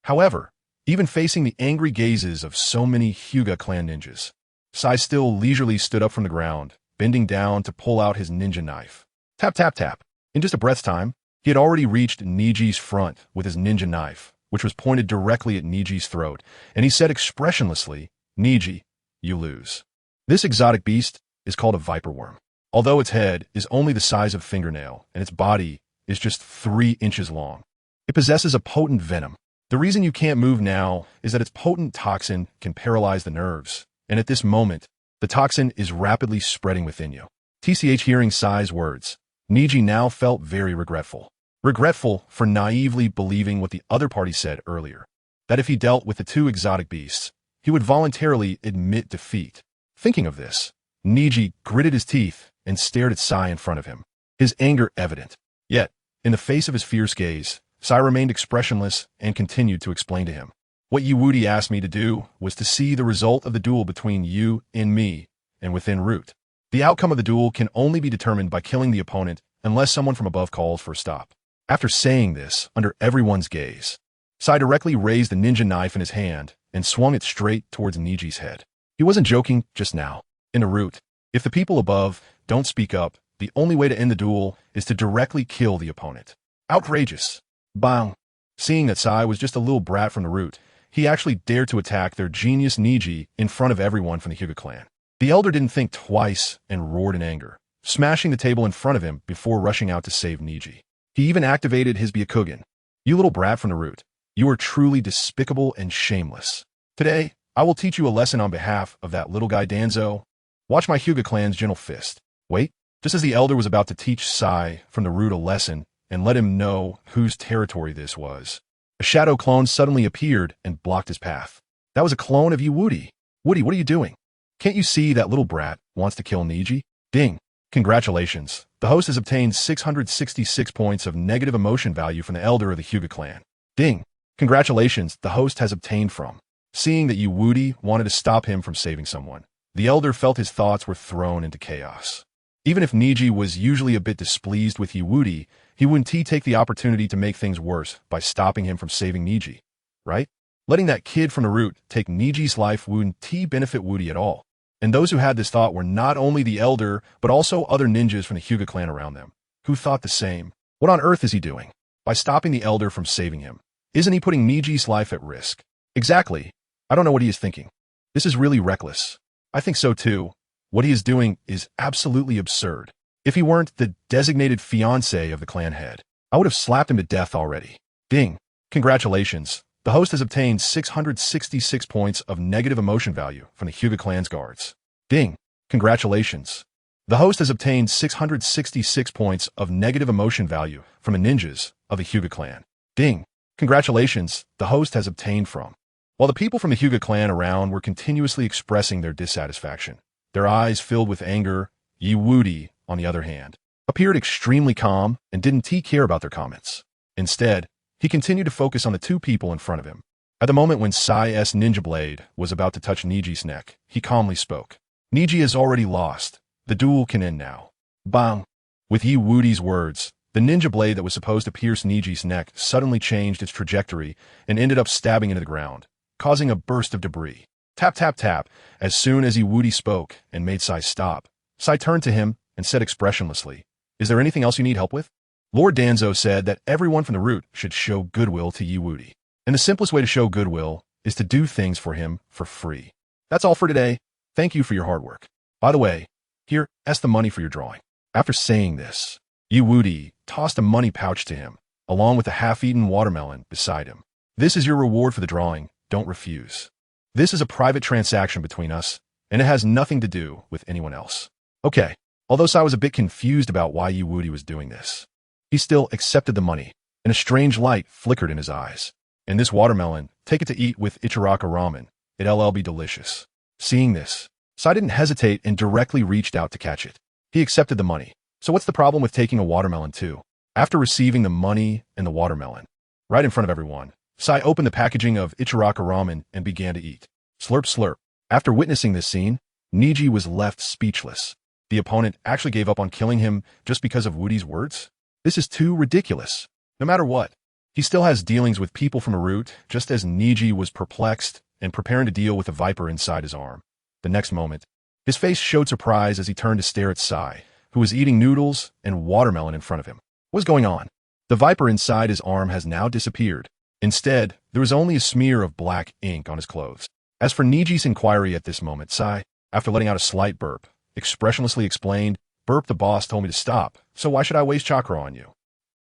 However, even facing the angry gazes of so many Hyuga clan ninjas, Sai still leisurely stood up from the ground, bending down to pull out his ninja knife. Tap, tap, tap. In just a breath's time, he had already reached Neji's front with his ninja knife, which was pointed directly at Neji's throat, and he said expressionlessly, Neji, you lose. This exotic beast is called a viper worm. Although its head is only the size of a fingernail and its body is just 3 inches long, it possesses a potent venom. The reason you can't move now is that its potent toxin can paralyze the nerves, and at this moment, the toxin is rapidly spreading within you. Hearing Sai's words, Neji now felt very regretful. Regretful for naively believing what the other party said earlier, that if he dealt with the 2 exotic beasts, he would voluntarily admit defeat. Thinking of this, Neji gritted his teeth and stared at Sai in front of him, his anger evident. Yet, in the face of his fierce gaze, Sai remained expressionless and continued to explain to him. What Woody asked me to do was to see the result of the duel between you and me, and within Root. The outcome of the duel can only be determined by killing the opponent unless someone from above calls for a stop. After saying this, under everyone's gaze, Sai directly raised the ninja knife in his hand and swung it straight towards Neji's head. He wasn't joking just now. In the Root, if the people above don't speak up, the only way to end the duel is to directly kill the opponent. Outrageous. Bang. Seeing that Sai was just a little brat from the Root, he actually dared to attack their genius Neji in front of everyone from the Hyuga clan. The elder didn't think twice and roared in anger, smashing the table in front of him before rushing out to save Neji. He even activated his Byakugan. You little brat from the Root, you are truly despicable and shameless. Today, I will teach you a lesson on behalf of that little guy Danzo. Watch my Hyuga clan's gentle fist. Wait, just as the elder was about to teach Sai from the Root a lesson and let him know whose territory this was, a shadow clone suddenly appeared and blocked his path. That was a clone of Woody. Woody, what are you doing? Can't you see that little brat wants to kill Neji? Ding. Congratulations. The host has obtained 666 points of negative emotion value from the elder of the Hyuga clan. Ding. Congratulations, the host has obtained from. Seeing that Woody wanted to stop him from saving someone, the elder felt his thoughts were thrown into chaos. Even if Neji was usually a bit displeased with Woody, he wouldn't take the opportunity to make things worse by stopping him from saving Neji, right? Letting that kid from the Root take Neji's life wouldn't benefit Woody at all. And those who had this thought were not only the elder, but also other ninjas from the Hyuga clan around them, who thought the same. What on earth is he doing? By stopping the elder from saving him, isn't he putting Neji's life at risk? Exactly. I don't know what he is thinking. This is really reckless. I think so too. What he is doing is absolutely absurd. If he weren't the designated fiancé of the clan head, I would have slapped him to death already. Ding. Congratulations. The host has obtained 666 points of negative emotion value from the Hyuga clan's guards. Ding. Congratulations. The host has obtained 666 points of negative emotion value from the ninjas of the Hyuga clan. Ding. Congratulations. The host has obtained from. While the people from the Hyuga clan around were continuously expressing their dissatisfaction, their eyes filled with anger, Woody, on the other hand, appeared extremely calm and didn't care about their comments. Instead, he continued to focus on the two people in front of him. At the moment when Sai's ninja blade was about to touch Neji's neck, he calmly spoke. Neji has already lost. The duel can end now. Bang! With Woody's words, the ninja blade that was supposed to pierce Neji's neck suddenly changed its trajectory and ended up stabbing into the ground, causing a burst of debris. Tap, tap, tap. As soon as Woody spoke and made Sai stop, Sai turned to him and said expressionlessly, "Is there anything else you need help with?" Lord Danzo said that everyone from the Root should show goodwill to Woody. And the simplest way to show goodwill is to do things for him for free. That's all for today. Thank you for your hard work. By the way, here's the money for your drawing. After saying this, Woody tossed a money pouch to him, along with a half-eaten watermelon beside him. This is your reward for the drawing. Don't refuse. This is a private transaction between us, and it has nothing to do with anyone else. Okay, although Sai was a bit confused about why Woody was doing this, he still accepted the money, and a strange light flickered in his eyes. And this watermelon, take it to eat with Ichiraka ramen. It'll be delicious. Seeing this, Sai didn't hesitate and directly reached out to catch it. He accepted the money. So what's the problem with taking a watermelon too? After receiving the money and the watermelon, right in front of everyone, Sai opened the packaging of Ichiraka ramen and began to eat. Slurp, slurp. After witnessing this scene, Neji was left speechless. The opponent actually gave up on killing him just because of Woody's words? This is too ridiculous. No matter what, he still has dealings with people from a Root, just as Neji was perplexed and preparing to deal with the viper inside his arm. The next moment, his face showed surprise as he turned to stare at Sai, who was eating noodles and watermelon in front of him. What's going on? The viper inside his arm has now disappeared. Instead, there was only a smear of black ink on his clothes. As for Neji's inquiry at this moment, Sai, after letting out a slight burp, expressionlessly explained, "Burp, the boss told me to stop, so why should I waste chakra on you?"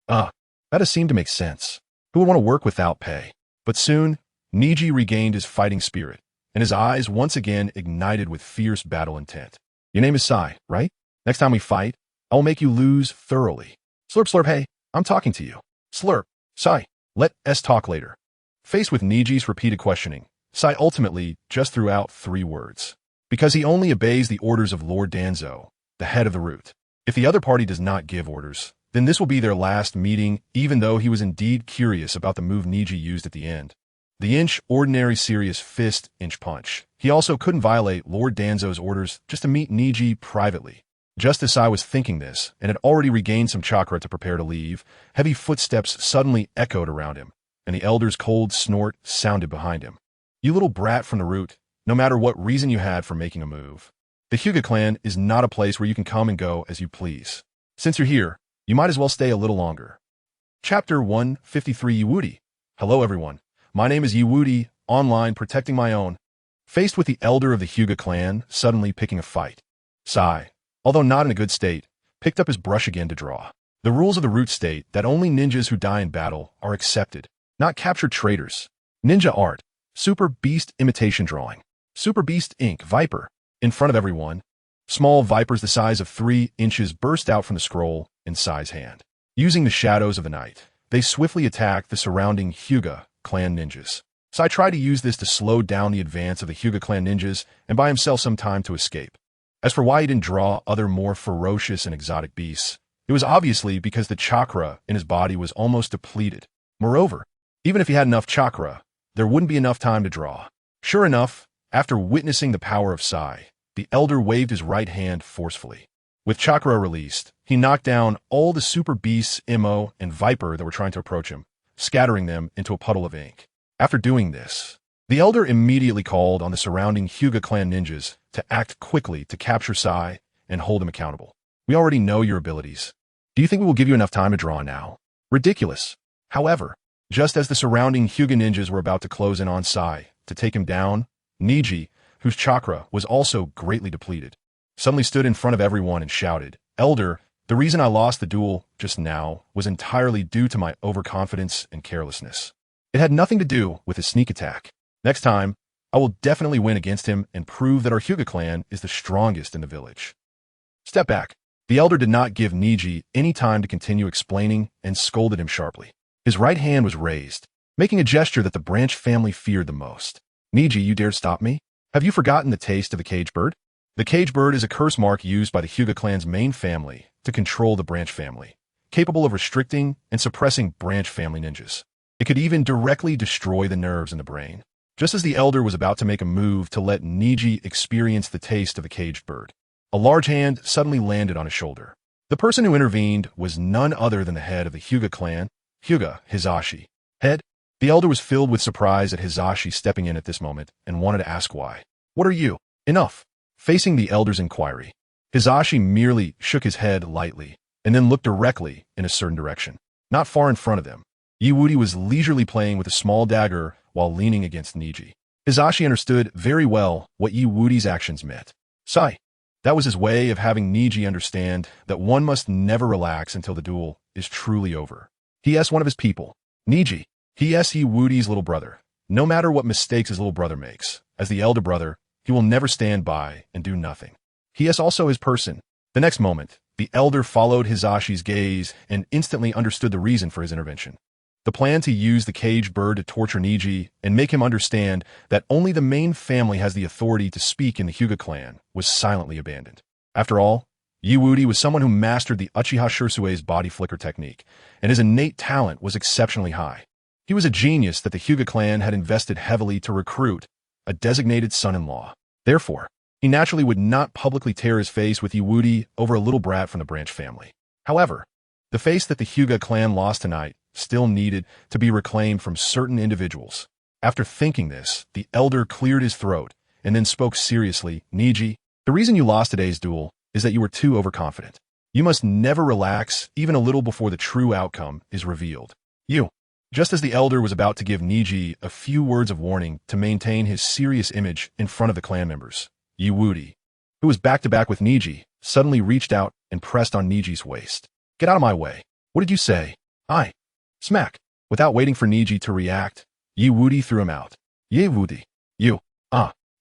That has seemed to make sense. Who would want to work without pay? But soon, Neji regained his fighting spirit, and his eyes once again ignited with fierce battle intent. "Your name is Sai, right? Next time we fight, I will make you lose thoroughly." Slurp, slurp, hey, I'm talking to you. Slurp, Sai, let's talk later. Faced with Neji's repeated questioning, Sai ultimately just threw out 3 words. Because he only obeys the orders of Lord Danzo, the head of the Root. If the other party does not give orders, then this will be their last meeting, even though he was indeed curious about the move Neji used at the end. The ordinary serious fist punch. He also couldn't violate Lord Danzo's orders just to meet Neji privately. Just as Sai was thinking this, and had already regained some chakra to prepare to leave, heavy footsteps suddenly echoed around him, and the elder's cold snort sounded behind him. You little brat from the root, no matter what reason you had for making a move. The Hyuga clan is not a place where you can come and go as you please. Since you're here, you might as well stay a little longer. Chapter 153 Yiwudi. Hello everyone. My name is Yiwudi, online protecting my own. Faced with the elder of the Hyuga clan suddenly picking a fight, Sai, although not in a good state, picked up his brush again to draw. The rules of the root state that only ninjas who die in battle are accepted, not captured traitors. Ninja art, Super Beast imitation drawing. Super Beast ink, Viper. In front of everyone, small vipers the size of 3 inches burst out from the scroll in Sai's hand. Using the shadows of the night, they swiftly attacked the surrounding Hyuga clan ninjas. Sai tried to use this to slow down the advance of the Hyuga clan ninjas and buy himself some time to escape. As for why he didn't draw other more ferocious and exotic beasts, it was obviously because the chakra in his body was almost depleted. Moreover, even if he had enough chakra, there wouldn't be enough time to draw. Sure enough, after witnessing the power of Sai, the elder waved his right hand forcefully. With chakra released, he knocked down all the super beasts, Imo, and Viper that were trying to approach him, scattering them into a puddle of ink. After doing this, the elder immediately called on the surrounding Hyuga clan ninjas to act quickly to capture Sai and hold him accountable. We already know your abilities. Do you think we will give you enough time to draw now? Ridiculous. However, just as the surrounding Hyuga ninjas were about to close in on Sai to take him down, Neji, whose chakra was also greatly depleted, suddenly stood in front of everyone and shouted, "Elder, the reason I lost the duel just now was entirely due to my overconfidence and carelessness. It had nothing to do with his sneak attack. Next time, I will definitely win against him and prove that our Hyuga clan is the strongest in the village." Step back. The elder did not give Neji any time to continue explaining and scolded him sharply. His right hand was raised, making a gesture that the branch family feared the most. "Neji, you dare stop me? Have you forgotten the taste of the cage bird?" The cage bird is a curse mark used by the Hyuga clan's main family to control the branch family, capable of restricting and suppressing branch family ninjas. It could even directly destroy the nerves in the brain. Just as the elder was about to make a move to let Neji experience the taste of the caged bird, a large hand suddenly landed on his shoulder. The person who intervened was none other than the head of the Hyuga clan, Hyuga Hizashi. Head? The elder was filled with surprise at Hizashi stepping in at this moment and wanted to ask why. "What are you?" "Enough." Facing the elder's inquiry, Hizashi merely shook his head lightly and then looked directly in a certain direction. Not far in front of them, Yiwudi was leisurely playing with a small dagger while leaning against Neji. Hizashi understood very well what Yiwudi's actions meant. Sai. That was his way of having Neji understand that one must never relax until the duel is truly over. He asked one of his people, Neji. He asked Yiwudi's little brother. No matter what mistakes his little brother makes, as the elder brother, he will never stand by and do nothing. He is also his person. The next moment, the elder followed Hizashi's gaze and instantly understood the reason for his intervention. The plan to use the caged bird to torture Neji and make him understand that only the main family has the authority to speak in the Hyuga clan was silently abandoned. After all, Yiwudi was someone who mastered the Uchiha Shursue's body flicker technique, and his innate talent was exceptionally high. He was a genius that the Hyuga clan had invested heavily to recruit a designated son-in-law. Therefore, he naturally would not publicly tear his face with Yiwudi over a little brat from the branch family. However, the face that the Hyuga clan lost tonight still needed to be reclaimed from certain individuals. After thinking this, the elder cleared his throat and then spoke seriously. Neji, the reason you lost today's duel is that you were too overconfident. You must never relax even a little before the true outcome is revealed. Just as the elder was about to give Neji a few words of warning to maintain his serious image in front of the clan members, Yiwudi, who was back-to-back with Neji, suddenly reached out and pressed on Neji's waist. Get out of my way. What did you say? I. Smack. Without waiting for Neji to react, Yiwudi threw him out. Yiwudi. You.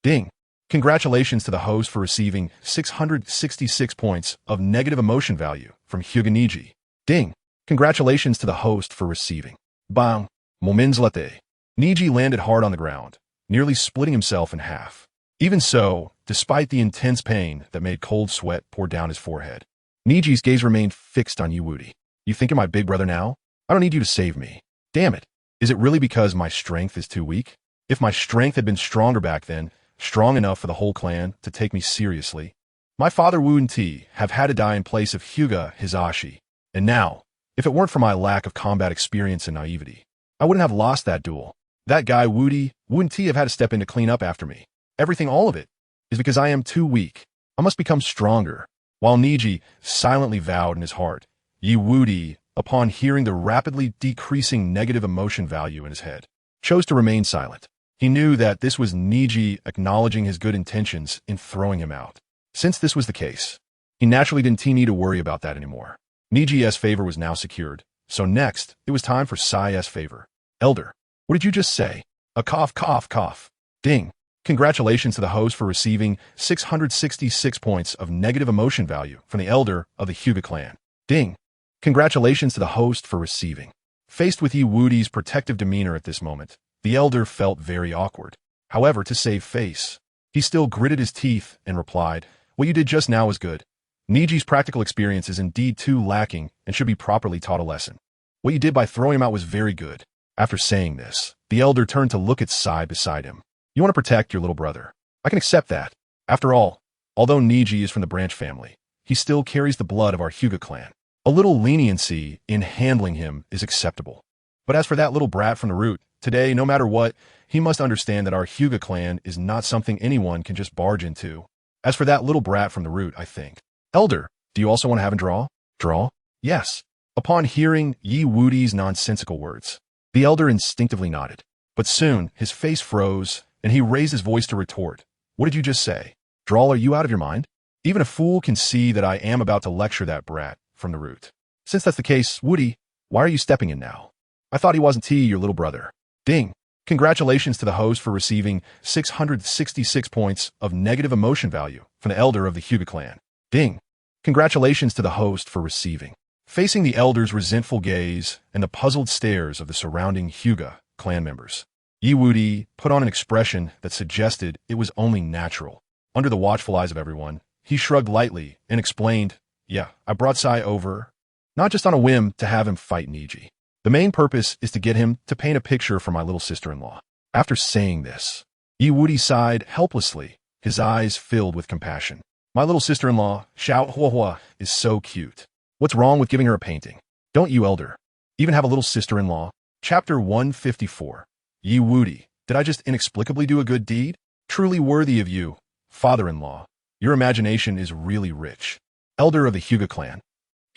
Ding. Congratulations to the host for receiving 666 points of negative emotion value from Hyuga Neji. Ding. Congratulations to the host for receiving. Bang. Momenslete. Neji landed hard on the ground, nearly splitting himself in half. Even so, despite the intense pain that made cold sweat pour down his forehead, Neji's gaze remained fixed on Yiwudi. You think you're my big brother now? I don't need you to save me. Damn it. Is it really because my strength is too weak? If my strength had been stronger back then, strong enough for the whole clan to take me seriously, my father Wu and T have had to die in place of Hyuga Hizashi. And now, if it weren't for my lack of combat experience and naivety, I wouldn't have lost that duel. That guy Wu and T have had to step in to clean up after me. Everything, all of it, is because I am too weak. I must become stronger. While Neji silently vowed in his heart, Yi Wudi, upon hearing the rapidly decreasing negative emotion value in his head, chose to remain silent. He knew that this was Neji acknowledging his good intentions in throwing him out. Since this was the case, he naturally didn't need to worry about that anymore. Neji's favor was now secured, so next, it was time for Sai's favor. Elder, what did you just say? A cough, cough, cough. Ding. Congratulations to the host for receiving 666 points of negative emotion value from the elder of the Hyuga clan. Ding. Congratulations to the host for receiving. Faced with Yi Wudi's protective demeanor at this moment, the elder felt very awkward. However, to save face, he still gritted his teeth and replied, "What you did just now was good. Neji's practical experience is indeed too lacking and should be properly taught a lesson. What you did by throwing him out was very good." After saying this, the elder turned to look at Sai beside him. "You want to protect your little brother. I can accept that. After all, although Neji is from the branch family, he still carries the blood of our Hyuga clan. A little leniency in handling him is acceptable. But as for that little brat from the root, today, no matter what, he must understand that our Hyuga clan is not something anyone can just barge into. As for that little brat from the root, I think. Elder, do you also want to have him draw?" "Draw?" "Yes." Upon hearing Yi Wudi's nonsensical words, the elder instinctively nodded. But soon, his face froze, and he raised his voice to retort. "What did you just say? Drawl, are you out of your mind? Even a fool can see that I am about to lecture that brat from the root. Since that's the case, Wudi, why are you stepping in now? I thought he wasn't your little brother." Ding. Congratulations to the host for receiving 666 points of negative emotion value from the elder of the Hyuga clan. Ding. Congratulations to the host for receiving. Facing the elder's resentful gaze and the puzzled stares of the surrounding Hyuga clan members, Yi Wudi put on an expression that suggested it was only natural. Under the watchful eyes of everyone, he shrugged lightly and explained, "Yeah, I brought Sai over, not just on a whim to have him fight Neji. The main purpose is to get him to paint a picture for my little sister-in-law." After saying this, Yi Wudi sighed helplessly, his eyes filled with compassion. "My little sister-in-law, Xiao Huahua, is so cute. What's wrong with giving her a painting? Don't you, elder, even have a little sister-in-law?" Chapter 154. Yi Wudi, did I just inexplicably do a good deed? Truly worthy of you, father-in-law. Your imagination is really rich. Elder of the Hyuga clan.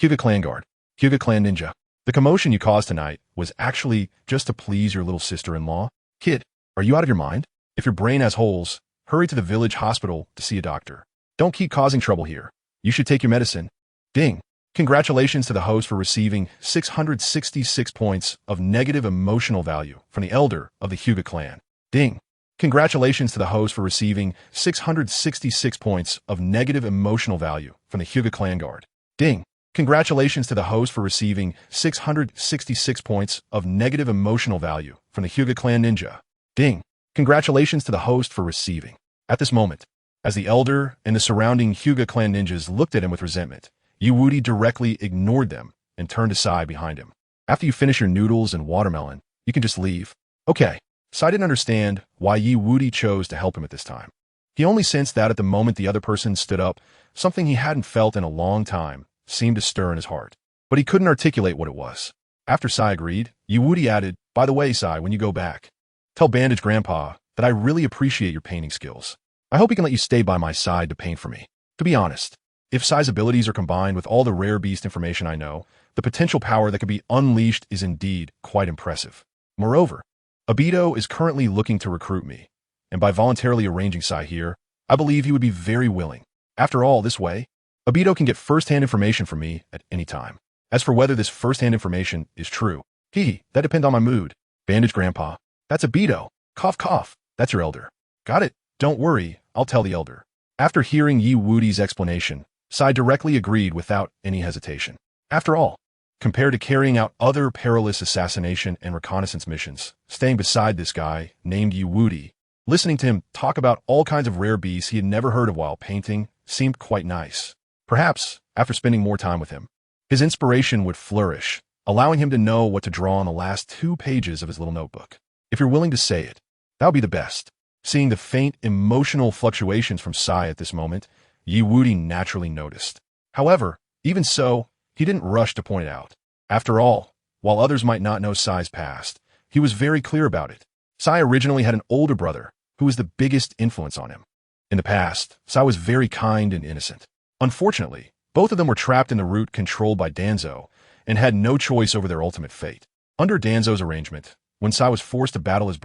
Hyuga clan guard. Hyuga clan ninja. The commotion you caused tonight was actually just to please your little sister-in-law. Kid, are you out of your mind? If your brain has holes, hurry to the village hospital to see a doctor. Don't keep causing trouble here. You should take your medicine. Ding. Congratulations to the host for receiving 666 points of negative emotional value from the elder of the Hyuga clan. Ding. Congratulations to the host for receiving 666 points of negative emotional value from the Hyuga clan guard. Ding. Congratulations to the host for receiving 666 points of negative emotional value from the Hyuga clan ninja. Ding. Congratulations to the host for receiving. At this moment, as the elder and the surrounding Hyuga clan ninjas looked at him with resentment, Yi Wudi directly ignored them and turned to Sai behind him. "After you finish your noodles and watermelon, you can just leave." Okay. Sai didn't understand why Yi Wudi chose to help him at this time. He only sensed that at the moment the other person stood up, something he hadn't felt in a long time seemed to stir in his heart. But he couldn't articulate what it was. After Sai agreed, Yi Wudi added, "By the way, Sai, when you go back, tell Bandage Grandpa that I really appreciate your painting skills. I hope he can let you stay by my side to paint for me. To be honest, if Sai's abilities are combined with all the rare beast information I know, the potential power that could be unleashed is indeed quite impressive. Moreover, Obito is currently looking to recruit me, and by voluntarily arranging Sai here, I believe he would be very willing. After all, this way, Obito can get first-hand information from me at any time. As for whether this first-hand information is true, that depends on my mood. Bandage Grandpa, that's Obito. Cough, cough, that's your elder. Got it? Don't worry, I'll tell the elder." After hearing Yi Wudi's explanation, Sai directly agreed without any hesitation. After all, compared to carrying out other perilous assassination and reconnaissance missions, staying beside this guy named Yi Wudi, listening to him talk about all kinds of rare beasts he had never heard of while painting, seemed quite nice. Perhaps, after spending more time with him, his inspiration would flourish allowing him to know what to draw on the last 2 pages of his little notebook. If you're willing to say it, that would be the best. Seeing the faint emotional fluctuations from Sai at this moment, Wudi naturally noticed. However, even so, he didn't rush to point it out. After all, while others might not know Sai's past, he was very clear about it. Sai originally had an older brother who was the biggest influence on him. In the past, Sai was very kind and innocent. Unfortunately, both of them were trapped in the root controlled by Danzo and had no choice over their ultimate fate. Under Danzo's arrangement, when Sai was forced to battle his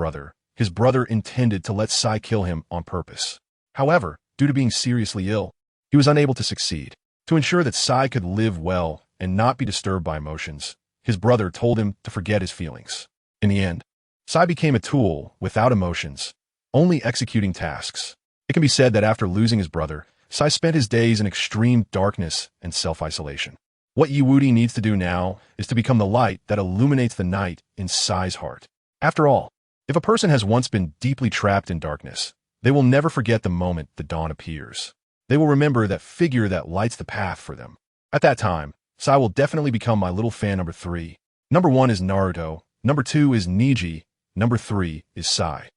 brother intended to let Sai kill him on purpose. However, due to being seriously ill, he was unable to succeed. To ensure that Sai could live well and not be disturbed by emotions, his brother told him to forget his feelings. In the end, Sai became a tool without emotions, only executing tasks. It can be said that after losing his brother, Sai spent his days in extreme darkness and self-isolation. What Wudi needs to do now is to become the light that illuminates the night in Sai's heart. After all, if a person has once been deeply trapped in darkness, they will never forget the moment the dawn appears. They will remember that figure that lights the path for them. At that time, Sai will definitely become my little fan number 3. Number 1 is Naruto, number 2 is Neji, number 3 is Sai.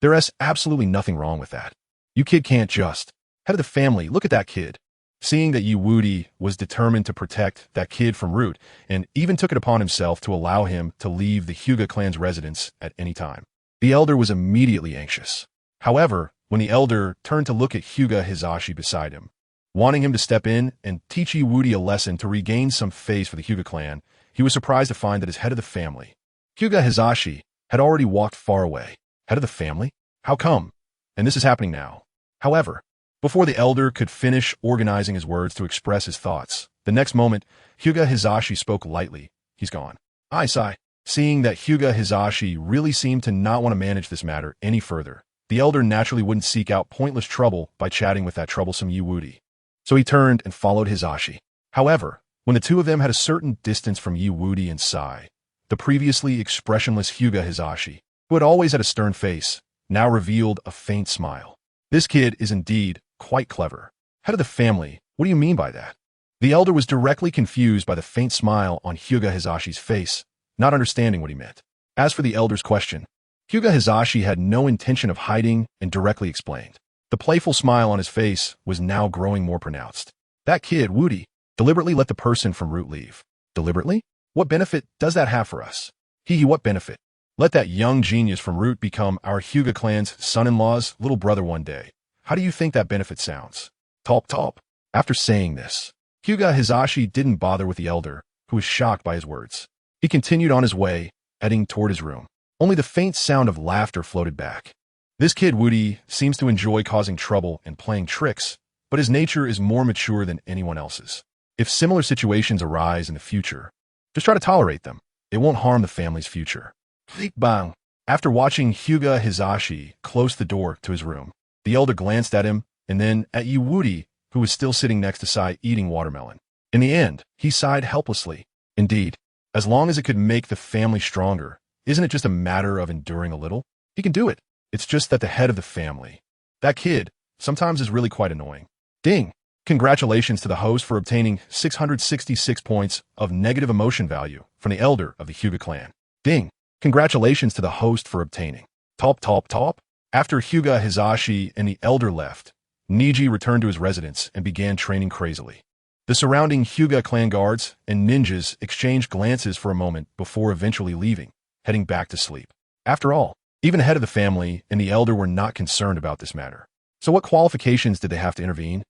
There is absolutely nothing wrong with that. You kid can't just. Head of the family, look at that kid. Seeing that Wudi was determined to protect that kid from Root, and even took it upon himself to allow him to leave the Hyuga clan's residence at any time. The elder was immediately anxious. However, when the elder turned to look at Hyuga Hizashi beside him, wanting him to step in and teach Wudi a lesson to regain some face for the Hyuga clan, he was surprised to find that as head of the family, Hyuga Hizashi had already walked far away. Head of the family? How come? And this is happening now. However, before the elder could finish organizing his words to express his thoughts, the next moment, Hyuga Hizashi spoke lightly. He's gone. I sigh. Seeing that Hyuga Hizashi really seemed to not want to manage this matter any further, the elder naturally wouldn't seek out pointless trouble by chatting with that troublesome Wudi. So he turned and followed Hizashi. However, when the two of them had a certain distance from Wudi and Sai, the previously expressionless Hyuga Hizashi, who had always had a stern face, now revealed a faint smile. This kid is indeed quite clever. Head of the family, what do you mean by that? The elder was directly confused by the faint smile on Hyuga Hizashi's face, not understanding what he meant. As for the elder's question, Hyuga Hizashi had no intention of hiding and directly explained. The playful smile on his face was now growing more pronounced. That kid, Wudi, deliberately let the person from Root leave. Deliberately? What benefit does that have for us? What benefit? Let that young genius from Root become our Hyuga clan's son-in-law's little brother one day. How do you think that benefit sounds? Top. After saying this, Hyuga Hizashi didn't bother with the elder, who was shocked by his words. He continued on his way, heading toward his room. Only the faint sound of laughter floated back. This kid Wudi seems to enjoy causing trouble and playing tricks, but his nature is more mature than anyone else's. If similar situations arise in the future, just try to tolerate them. It won't harm the family's future. Bang! After watching Hyuga Hizashi close the door to his room, the elder glanced at him and then at Wudi, who was still sitting next to Sai eating watermelon. In the end, he sighed helplessly. Indeed, as long as it could make the family stronger, isn't it just a matter of enduring a little? He can do it. It's just that the head of the family, that kid, sometimes is really quite annoying. Ding! Congratulations to the host for obtaining 666 points of negative emotion value from the elder of the Hyuga clan. Ding! Congratulations to the host for obtaining. Top. After Hyuga Hizashi and the elder left, Neji returned to his residence and began training crazily. The surrounding Hyuga clan guards and ninjas exchanged glances for a moment before eventually leaving, heading back to sleep. After all, even the head of the family and the elder were not concerned about this matter. So what qualifications did they have to intervene?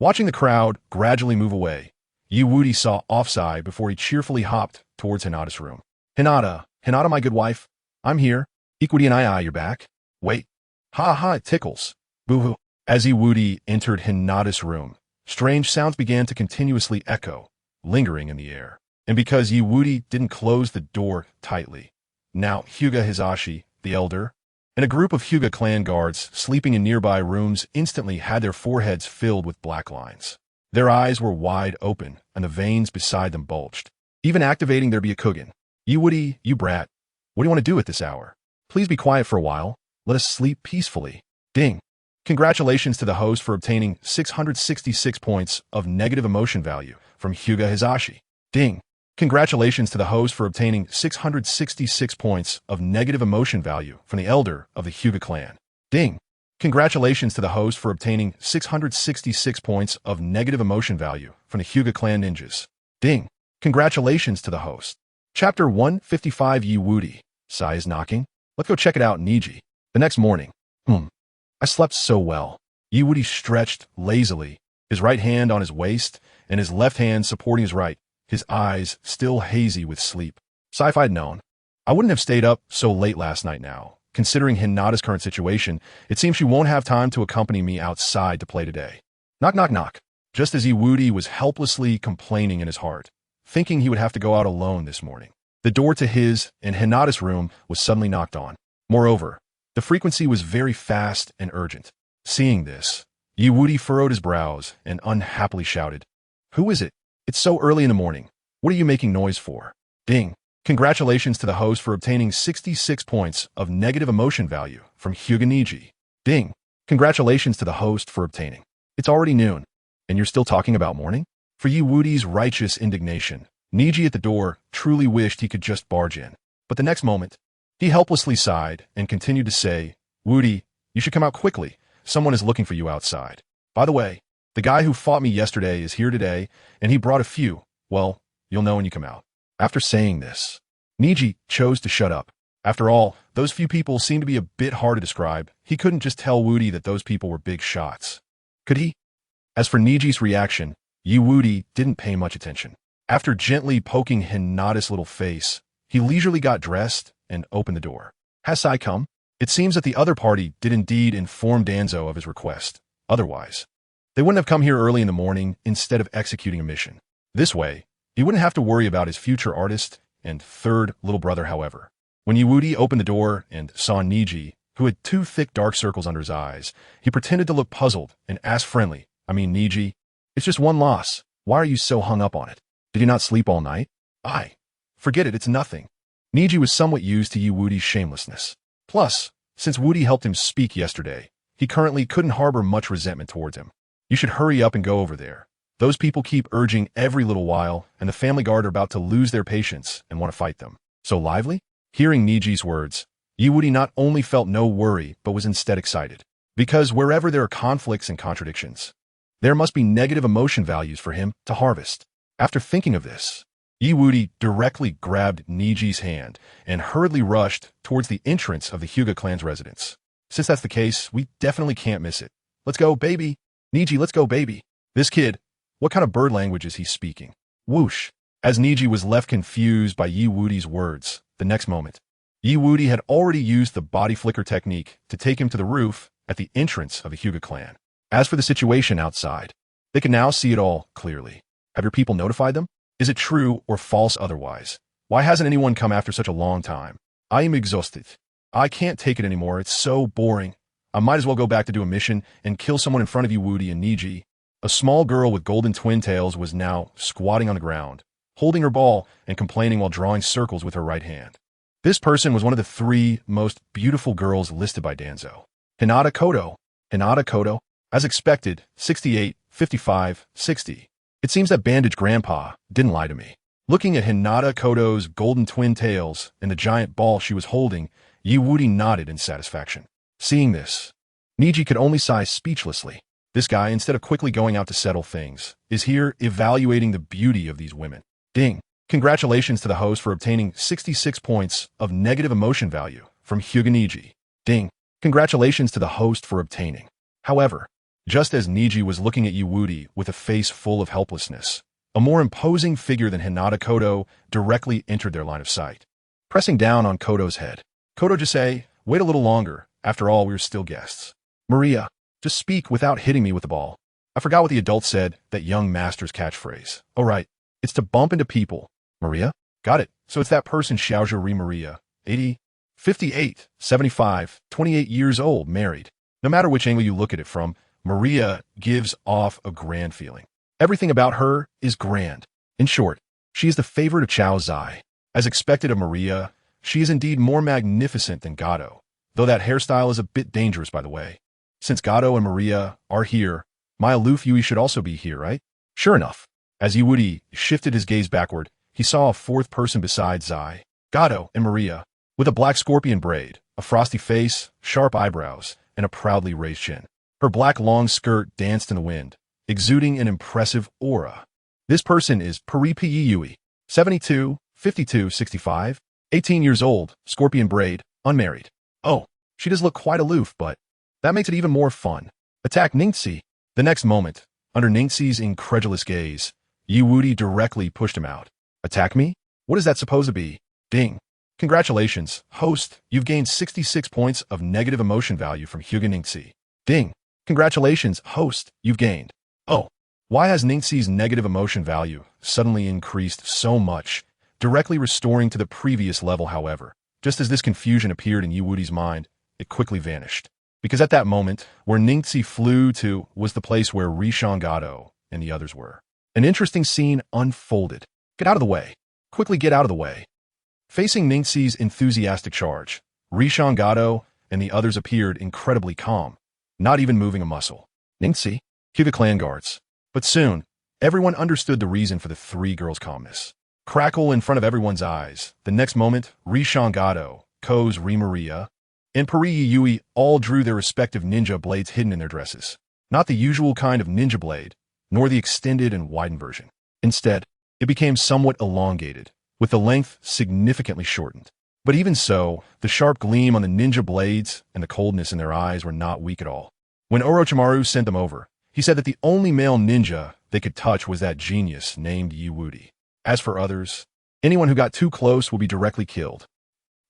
Watching the crowd gradually move away, Wudi saw Offside before he cheerfully hopped towards Hinata's room. Hinata, my good wife. I'm here. Equity and you're back. Wait. Ha, it tickles. Boo-hoo. As Wudi entered Hinata's room, strange sounds began to continuously echo, lingering in the air. And because Wudi didn't close the door tightly, now Hyuga Hizashi, the elder, and a group of Hyuga clan guards sleeping in nearby rooms instantly had their foreheads filled with black lines. Their eyes were wide open, and the veins beside them bulged, even activating their Byakugan. Wudi, you brat. What do you want to do at this hour? Please be quiet for a while. Let us sleep peacefully. Ding. Congratulations to the host for obtaining 666 points of negative emotion value from Hyuga Hizashi. Ding. Congratulations to the host for obtaining 666 points of negative emotion value from the elder of the Hyuga clan. Ding. Congratulations to the host for obtaining 666 points of negative emotion value from the Hyuga clan ninjas. Ding. Congratulations to the host. Chapter 155 Yi Wudi. Sai is knocking. Let's go check it out, Neji. The next morning. I slept so well. Yi Wudi stretched lazily, his right hand on his waist and his left hand supporting his right, his eyes still hazy with sleep. If I'd known, I wouldn't have stayed up so late last night now. Considering Hinata's current situation, it seems she won't have time to accompany me outside to play today. Knock, knock, knock. Just as Yi Wudi was helplessly complaining in his heart, thinking he would have to go out alone this morning, the door to his and Hinata's room was suddenly knocked on. Moreover, the frequency was very fast and urgent. Seeing this, Yi Wudi furrowed his brows and unhappily shouted, "Who is it? It's so early in the morning. What are you making noise for?" Ding. Congratulations to the host for obtaining 66 points of negative emotion value from HugaNeji. Ding. Congratulations to the host for obtaining. It's already noon, and you're still talking about morning? For Yi Wudi's righteous indignation, Neji at the door truly wished he could just barge in. But the next moment, he helplessly sighed and continued to say, "Wudi, you should come out quickly. Someone is looking for you outside. By the way, the guy who fought me yesterday is here today, and he brought a few. Well, you'll know when you come out." After saying this, Neji chose to shut up. After all, those few people seemed to be a bit hard to describe. He couldn't just tell Wudi that those people were big shots. Could he? As for Neji's reaction, Yi Wudi didn't pay much attention. After gently poking Hinata's little face, he leisurely got dressed and opened the door. Has Sai come? It seems that the other party did indeed inform Danzo of his request. Otherwise, they wouldn't have come here early in the morning instead of executing a mission. This way, he wouldn't have to worry about his future artist and third little brother, however. When Yi Wudi opened the door and saw Neji, who had two thick dark circles under his eyes, he pretended to look puzzled and asked friendly, Neji, it's just one loss. Why are you so hung up on it? Did you not sleep all night?" Forget it, it's nothing." Neji was somewhat used to Yi Wudi's shamelessness. Plus, since Wudi helped him speak yesterday, he currently couldn't harbor much resentment towards him. "You should hurry up and go over there. Those people keep urging every little while, and the family guard are about to lose their patience and want to fight them. So lively?" Hearing Neji's words, Yi Wudi not only felt no worry, but was instead excited. Because wherever there are conflicts and contradictions, there must be negative emotion values for him to harvest. After thinking of this, Yi Wudi directly grabbed Neji's hand and hurriedly rushed towards the entrance of the Hyuga clan's residence. Since that's the case, we definitely can't miss it. "Let's go, baby! Neji, let's go, baby!" This kid, what kind of bird language is he speaking? Whoosh! As Neji was left confused by Yi Wudi's words, the next moment, Yi Wudi had already used the body flicker technique to take him to the roof at the entrance of the Hyuga clan. As for the situation outside, they can now see it all clearly. Have your people notified them? Is it true or false otherwise? Why hasn't anyone come after such a long time? I am exhausted. I can't take it anymore. It's so boring. I might as well go back to do a mission and kill someone in front of you, Wudi and Neji. A small girl with golden twin tails was now squatting on the ground, holding her ball and complaining while drawing circles with her right hand. This person was one of the 3 most beautiful girls listed by Danzo. Hinata Koto. Hinata Koto. As expected, 68, 55, 60. It seems that Bandage Grandpa didn't lie to me. Looking at Hinata Koto's golden twin tails and the giant ball she was holding, Yi Wudi nodded in satisfaction. Seeing this, Neji could only sigh speechlessly. This guy, instead of quickly going out to settle things, is here evaluating the beauty of these women. Ding. Congratulations to the host for obtaining 66 points of negative emotion value from HugaNeji. Ding. Congratulations to the host for obtaining. However, just as Neji was looking at Yi Wudi with a face full of helplessness, a more imposing figure than Hinata Koto directly entered their line of sight. Pressing down on Koto's head, Koto just say, "Wait a little longer. After all, we're still guests. Maria, just speak without hitting me with the ball." I forgot what the adult said, that young master's catchphrase. Oh right, it's to bump into people. Maria? Got it. So it's that person Xiaozhou Maria, 80, 58, 75, 28 years old, married. No matter which angle you look at it from, Maria gives off a grand feeling. Everything about her is grand. In short, she is the favorite of Chao Zai. As expected of Maria, she is indeed more magnificent than Gato, though that hairstyle is a bit dangerous, by the way. Since Gato and Maria are here, my aloof Yui should also be here, right? Sure enough, as Yi Wudi shifted his gaze backward, he saw a fourth person besides Zai, Gato, and Maria, with a black scorpion braid, a frosty face, sharp eyebrows, and a proudly raised chin. Her black long skirt danced in the wind, exuding an impressive aura. This person is Paripi Yui, 72, 52, 65, 18 years old, scorpion braid, unmarried. Oh, she does look quite aloof, but that makes it even more fun. Attack Ningxi. The next moment, under Ningxi's incredulous gaze, Wudi directly pushed him out. Attack me? What is that supposed to be? Ding. Congratulations, host, you've gained 66 points of negative emotion value from Hyuga Ningxi. Ding. Congratulations, host, you've gained. Oh, why has Ningxi's negative emotion value suddenly increased so much, directly restoring to the previous level, however? Just as this confusion appeared in Wudi's mind, it quickly vanished. Because at that moment, where Ningxi flew to was the place where Rishan Gato and the others were. An interesting scene unfolded. Get out of the way. Quickly get out of the way. Facing Ningxi's enthusiastic charge, Rishan Gato and the others appeared incredibly calm, not even moving a muscle. Ningxi, Hyuga clan guards. But soon, everyone understood the reason for the three girls' calmness. Crackle in front of everyone's eyes. The next moment, Rishan Gato, Koz Maria, and Pariyi Yui all drew their respective ninja blades hidden in their dresses. Not the usual kind of ninja blade, nor the extended and widened version. Instead, it became somewhat elongated, with the length significantly shortened. But even so, the sharp gleam on the ninja blades and the coldness in their eyes were not weak at all. When Orochimaru sent them over, he said that the only male ninja they could touch was that genius named Wudi. As for others, anyone who got too close will be directly killed.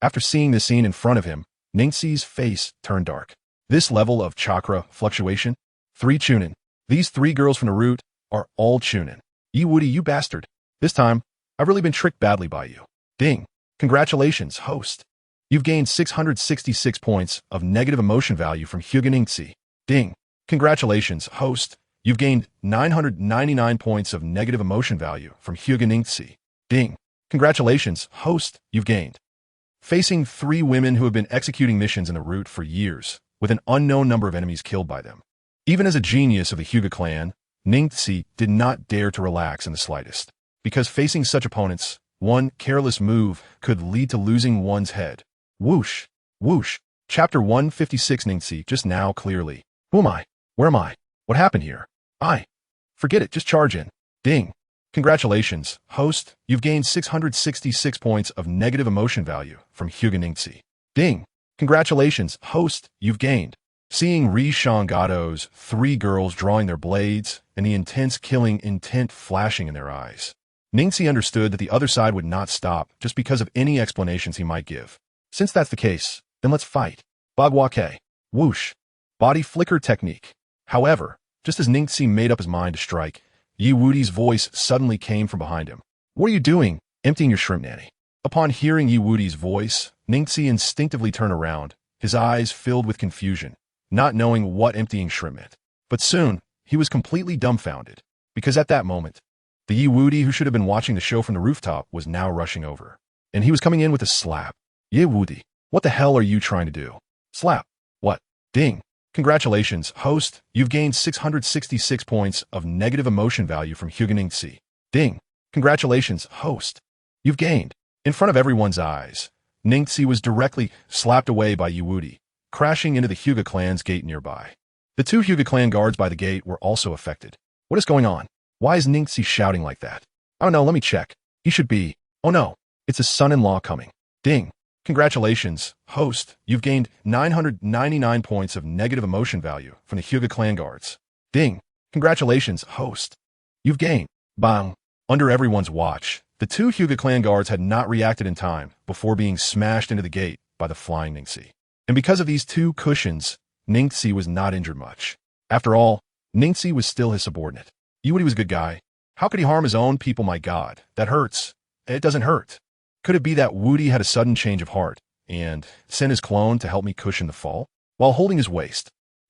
After seeing this scene in front of him, Ningxi's face turned dark. This level of chakra fluctuation? 3 Chunin. These 3 girls from Naruto are all Chunin. Wudi, you bastard. This time, I've really been tricked badly by you. Ding. Congratulations, host. You've gained 666 points of negative emotion value from Hyuga Ningxi. Ding. Congratulations, host. You've gained 999 points of negative emotion value from Hyuga Ningxi. Ding. Congratulations, host. You've gained. Facing 3 women who have been executing missions in the route for years, with an unknown number of enemies killed by them. Even as a genius of the Hyuga clan, Ningxi did not dare to relax in the slightest. Because facing such opponents, one careless move could lead to losing one's head. Whoosh. Whoosh. Chapter 156. Ningxi, just now clearly. Who am I? Where am I? What happened here? Forget it, just charge in. Ding. Congratulations, host. You've gained 666 points of negative emotion value from Hyuga Ningxi. Ding. Congratulations, host. You've gained. Seeing Rishan Gato's 3 girls drawing their blades and the intense killing intent flashing in their eyes, Ningxi understood that the other side would not stop just because of any explanations he might give. Since that's the case, then let's fight. Bagwake. Whoosh. Body flicker technique. However, just as Ningxi made up his mind to strike, Wudi's voice suddenly came from behind him. What are you doing? Emptying your shrimp nanny. Upon hearing Wudi's voice, Ningxi instinctively turned around, his eyes filled with confusion, not knowing what emptying shrimp meant. But soon, he was completely dumbfounded, because at that moment, the Wudi who should have been watching the show from the rooftop was now rushing over. And he was coming in with a slap. Wudi, what the hell are you trying to do? Slap. What? Ding. Congratulations, host. You've gained 666 points of negative emotion value from Hyuga Ningxi. Ding. Congratulations, host. You've gained. In front of everyone's eyes, Ningxi was directly slapped away by Wudi, crashing into the Hyuga clan's gate nearby. The 2 Hyuga clan guards by the gate were also affected. What is going on? Why is Ningxi shouting like that? Oh no, let me check. He should be. Oh no, it's his son-in-law coming. Ding. Congratulations, host. You've gained 999 points of negative emotion value from the Hyuga clan guards. Ding. Congratulations, host. You've gained. Bang. Under everyone's watch, the 2 Hyuga clan guards had not reacted in time before being smashed into the gate by the flying Ningxi. And because of these 2 cushions, Ningxi was not injured much. After all, Ningxi was still his subordinate. Wudi was a good guy. How could he harm his own people? My God, that hurts. It doesn't hurt. Could it be that Wudi had a sudden change of heart and sent his clone to help me cushion the fall? While holding his waist,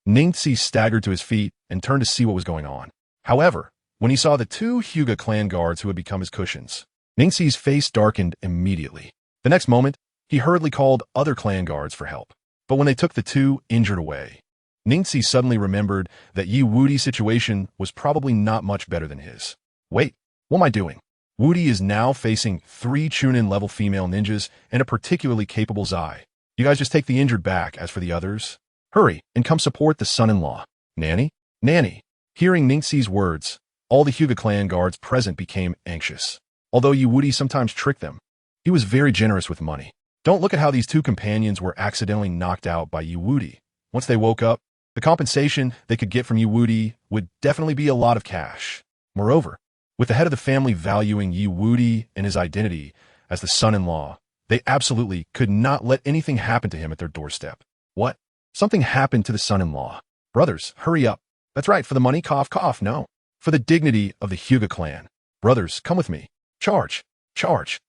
Ningxi staggered to his feet and turned to see what was going on. However, when he saw the 2 Hyuga clan guards who had become his cushions, Ningxi's face darkened immediately. The next moment, he hurriedly called other clan guards for help. But when they took the 2 injured away, Ningxi suddenly remembered that Wudi's situation was probably not much better than his. Wait, what am I doing? Wudi is now facing 3 Chunin-level female ninjas and a particularly capable Zai. You guys just take the injured back. As for the others, hurry and come support the son-in-law. Nanny? Nanny. Hearing Ningxi's words, all the Hyuga clan guards present became anxious. Although Wudi sometimes tricked them, he was very generous with money. Don't look at how these two companions were accidentally knocked out by Wudi. Once they woke up, the compensation they could get from Wudi would definitely be a lot of cash. Moreover, with the head of the family valuing Wudi and his identity as the son-in-law, they absolutely could not let anything happen to him at their doorstep. What? Something happened to the son-in-law. Brothers, hurry up. That's right, for the money, cough, cough, no. For the dignity of the Hyuga clan. Brothers, come with me. Charge, charge.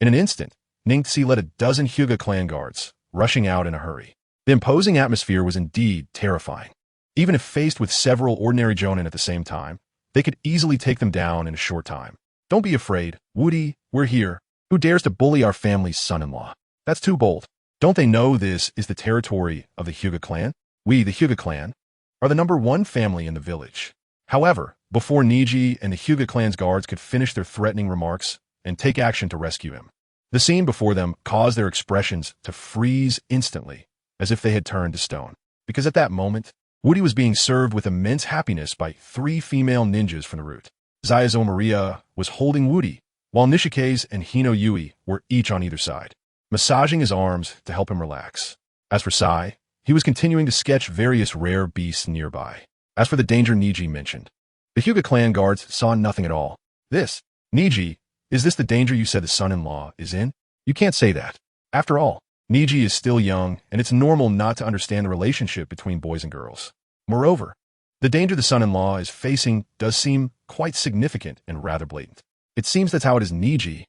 In an instant, Ningxi led a dozen Hyuga clan guards, rushing out in a hurry. The imposing atmosphere was indeed terrifying. Even if faced with several ordinary jonin at the same time, they could easily take them down in a short time. Don't be afraid, Wudi, we're here. Who dares to bully our family's son-in-law? That's too bold. Don't they know this is the territory of the Hyuga clan? We, the Hyuga clan, are the #1 family in the village. However, before Neji and the Hyuga clan's guards could finish their threatening remarks and take action to rescue him, the scene before them caused their expressions to freeze instantly, as if they had turned to stone. Because at that moment, Wudi was being served with immense happiness by 3 female ninjas from the root. Zabuza Maria was holding Wudi, while Nishike's and Hino Yui were each on either side, massaging his arms to help him relax. As for Sai, he was continuing to sketch various rare beasts nearby. As for the danger Neji mentioned, the Hyuga clan guards saw nothing at all. This, Neji, is this the danger you said the son-in-law is in? You can't say that. After all, Neji is still young, and it's normal not to understand the relationship between boys and girls. Moreover, the danger the son-in-law is facing does seem quite significant and rather blatant. It seems that's how it is. Neji.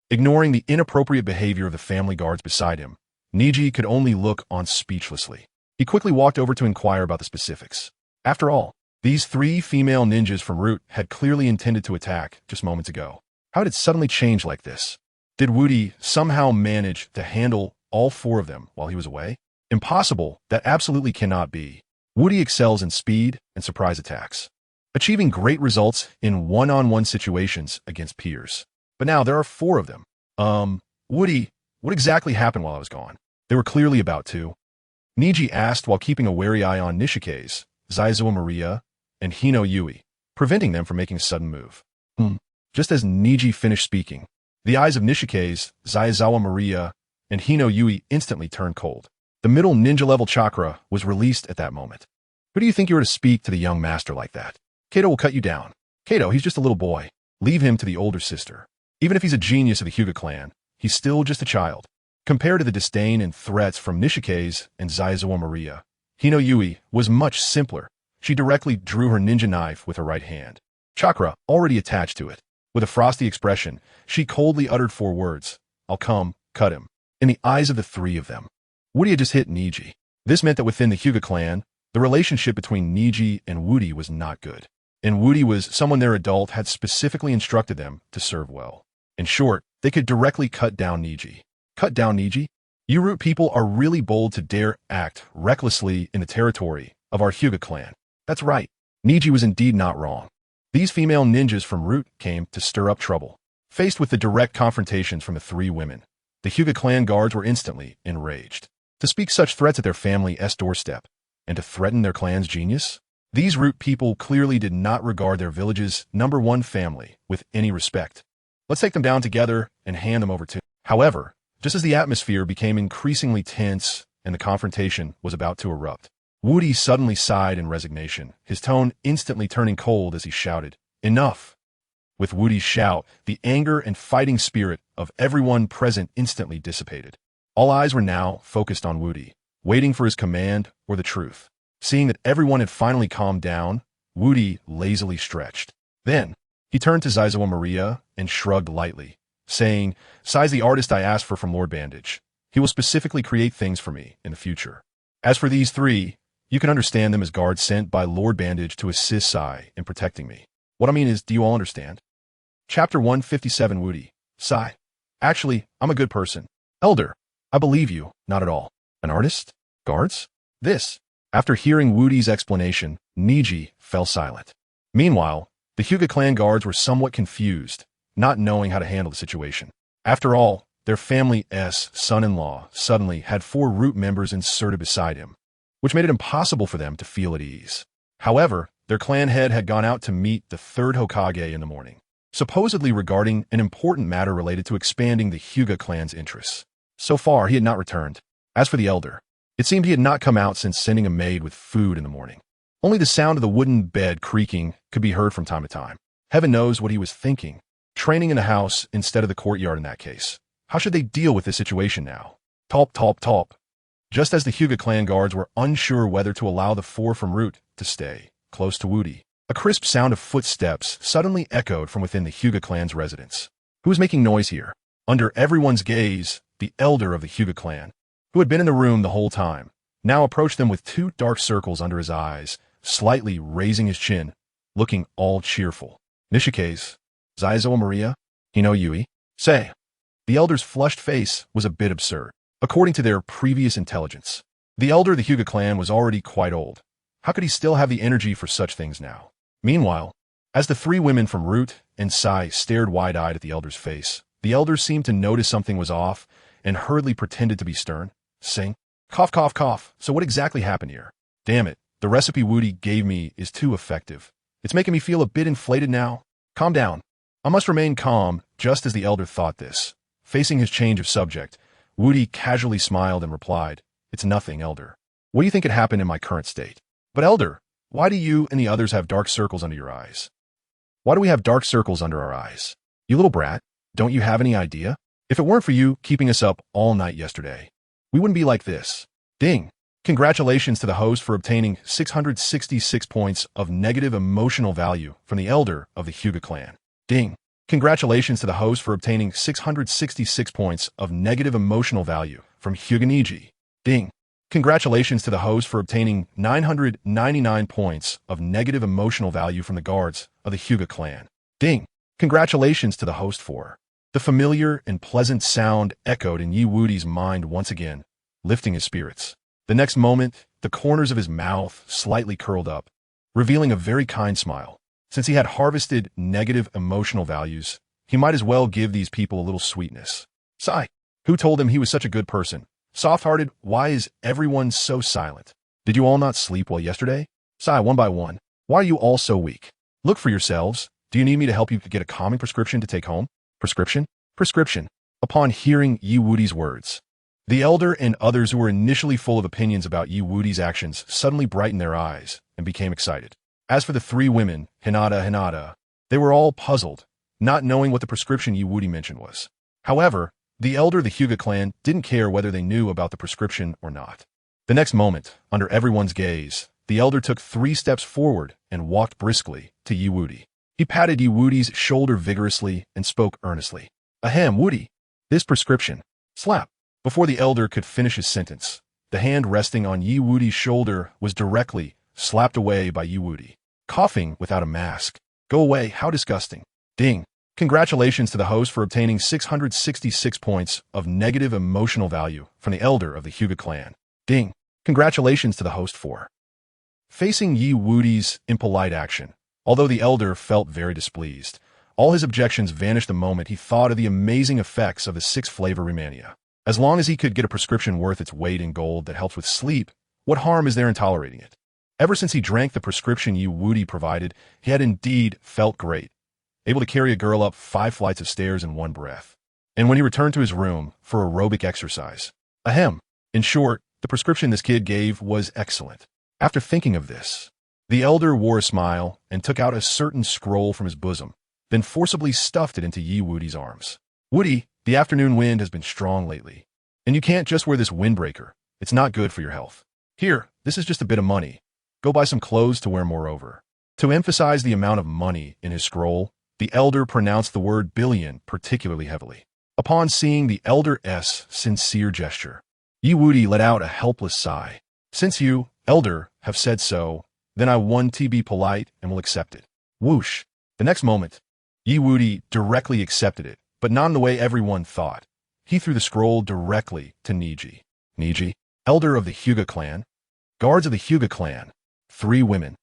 Ignoring the inappropriate behavior of the family guards beside him, Neji could only look on speechlessly. He quickly walked over to inquire about the specifics. After all, these 3 female ninjas from Root had clearly intended to attack just moments ago. How did it suddenly change like this? Did Wudi somehow manage to handle all 4 of them while he was away? Impossible. That absolutely cannot be. Wudi excels in speed and surprise attacks, achieving great results in one-on-one situations against peers. But now there are 4 of them. Wudi, what exactly happened while I was gone? They were clearly about to. Neji asked while keeping a wary eye on Nishike's, Zabuza Maria, and Hino Yui, preventing them from making a sudden move. Just as Neji finished speaking, the eyes of Nishike's, Zabuza Maria, and Hino Yui instantly turned cold. The middle ninja-level chakra was released at that moment. Who do you think you were to speak to the young master like that? Kato will cut you down. Kato, he's just a little boy. Leave him to the older sister. Even if he's a genius of the Hyuga clan, he's still just a child. Compared to the disdain and threats from Nishike's and Zabuza Maria, Hino Yui was much simpler. She directly drew her ninja knife with her right hand, chakra already attached to it. With a frosty expression, she coldly uttered 4 words. I'll come, cut him. In the eyes of the 3 of them, Wudi had just hit Neji. This meant that within the Hyuga clan, the relationship between Neji and Wudi was not good. And Wudi was someone their adult had specifically instructed them to serve well. In short, they could directly cut down Neji. Cut down Neji? You Root people are really bold to dare act recklessly in the territory of our Hyuga clan. That's right. Neji was indeed not wrong. These female ninjas from Root came to stir up trouble. Faced with the direct confrontations from the 3 women, the Hyuga clan guards were instantly enraged. To speak such threats at their family's doorstep, and to threaten their clan's genius? These Root people clearly did not regard their village's #1 family with any respect. Let's take them down together and hand them over to. However, just as the atmosphere became increasingly tense and the confrontation was about to erupt, Wudi suddenly sighed in resignation, his tone instantly turning cold as he shouted, "Enough!" With Wudi's shout, the anger and fighting spirit of everyone present instantly dissipated. All eyes were now focused on Wudi, waiting for his command or the truth. Seeing that everyone had finally calmed down, Wudi lazily stretched. Then, he turned to Zabuza Maria and shrugged lightly, saying, "Sai's the artist I asked for from Lord Bandage. He will specifically create things for me in the future. As for these 3, you can understand them as guards sent by Lord Bandage to assist Sai in protecting me. What I mean is, do you all understand?" Chapter 157 Wudi. Sai. Actually, I'm a good person. Elder, I believe you, not at all. An artist? Guards? This. After hearing Wudi's explanation, Neji fell silent. Meanwhile, the Hyuga clan guards were somewhat confused, not knowing how to handle the situation. After all, their family's son-in-law suddenly had 4 Root members inserted beside him, which made it impossible for them to feel at ease. However, their clan head had gone out to meet the 3rd Hokage in the morning, supposedly regarding an important matter related to expanding the Hyuga clan's interests. So far, he had not returned. As for the elder, it seemed he had not come out since sending a maid with food in the morning. Only the sound of the wooden bed creaking could be heard from time to time. Heaven knows what he was thinking. Training in the house instead of the courtyard in that case. How should they deal with this situation now? Talp, talp, talp. Just as the Hyuga clan guards were unsure whether to allow the 4 from Root to stay close to Wudi, a crisp sound of footsteps suddenly echoed from within the Hyuga clan's residence. Who was making noise here? Under everyone's gaze, the elder of the Hyuga clan, who had been in the room the whole time, now approached them with 2 dark circles under his eyes, slightly raising his chin, looking all cheerful. Nishike's, Zaizo Maria, Hino Yui, say. The elder's flushed face was a bit absurd. According to their previous intelligence, the elder of the Hyuga clan was already quite old. How could he still have the energy for such things now? Meanwhile, as the 3 women from Root and Sai stared wide-eyed at the elder's face, the elder seemed to notice something was off and hurriedly pretended to be stern, saying, "Cough, cough, cough. So what exactly happened here? Damn it, the recipe Wudi gave me is too effective. It's making me feel a bit inflated now. Calm down." I must remain calm, just as the elder thought this. Facing his change of subject, Wudi casually smiled and replied, "It's nothing, elder. What do you think had happened in my current state? But elder, why do you and the others have dark circles under your eyes? Why do we have dark circles under our eyes? You little brat, don't you have any idea? If it weren't for you keeping us up all night yesterday, we wouldn't be like this." Ding. Congratulations to the host for obtaining 666 points of negative emotional value from the elder of the Hyuga clan. Ding. Congratulations to the host for obtaining 666 points of negative emotional value from HyugaNeji. Ding. Congratulations to the host for obtaining 999 points of negative emotional value from the guards of the Hyuga clan. Ding. Congratulations to the host for. The familiar and pleasant sound echoed in Yi Wudi's mind once again, lifting his spirits. The next moment, the corners of his mouth slightly curled up, revealing a very kind smile. Since he had harvested negative emotional values, he might as well give these people a little sweetness. Sigh. Who told him he was such a good person? Soft-hearted, why is everyone so silent? Did you all not sleep well yesterday? Sigh, one by one. Why are you all so weak? Look for yourselves. Do you need me to help you get a calming prescription to take home? Prescription? Prescription. Upon hearing Yi Wudi's words, the elder and others who were initially full of opinions about Yi Wudi's actions suddenly brightened their eyes and became excited. As for the 3 women, Hinata, they were all puzzled, not knowing what the prescription Yi Wudi mentioned was. However, the elder of the Hyuga clan didn't care whether they knew about the prescription or not. The next moment, under everyone's gaze, the elder took 3 steps forward and walked briskly to Yi Wudi. He patted Yi Wudi's shoulder vigorously and spoke earnestly. "Ahem, Wudi. This prescription." Slap. Before the elder could finish his sentence, the hand resting on Yi Wudi's shoulder was directly slapped away by Yi Wudi, coughing without a mask. "Go away, how disgusting." Ding. Congratulations to the host for obtaining 666 points of negative emotional value from the elder of the Hyuga clan. Ding. Congratulations to the host for. Facing Yi Wudi's impolite action, although the elder felt very displeased, all his objections vanished the moment he thought of the amazing effects of the 6-flavor Remania. As long as he could get a prescription worth its weight in gold that helps with sleep, what harm is there in tolerating it? Ever since he drank the prescription Yi Wudi provided, he had indeed felt great, able to carry a girl up 5 flights of stairs in one breath. And when he returned to his room for aerobic exercise, ahem. In short, the prescription this kid gave was excellent. After thinking of this, the elder wore a smile and took out a certain scroll from his bosom, then forcibly stuffed it into Yi Wudi's arms. "Wudi, the afternoon wind has been strong lately, and you can't just wear this windbreaker. It's not good for your health. Here, this is just a bit of money. Go buy some clothes to wear moreover." To emphasize the amount of money in his scroll, the elder pronounced the word billion particularly heavily. Upon seeing the elder's sincere gesture, Yi Wudi let out a helpless sigh. "Since you, elder, have said so, then I want to be polite and will accept it." Whoosh. The next moment, Yi Wudi directly accepted it, but not in the way everyone thought. He threw the scroll directly to Neji. Neji, elder of the Hyuga clan. Guards of the Hyuga clan. 3 women.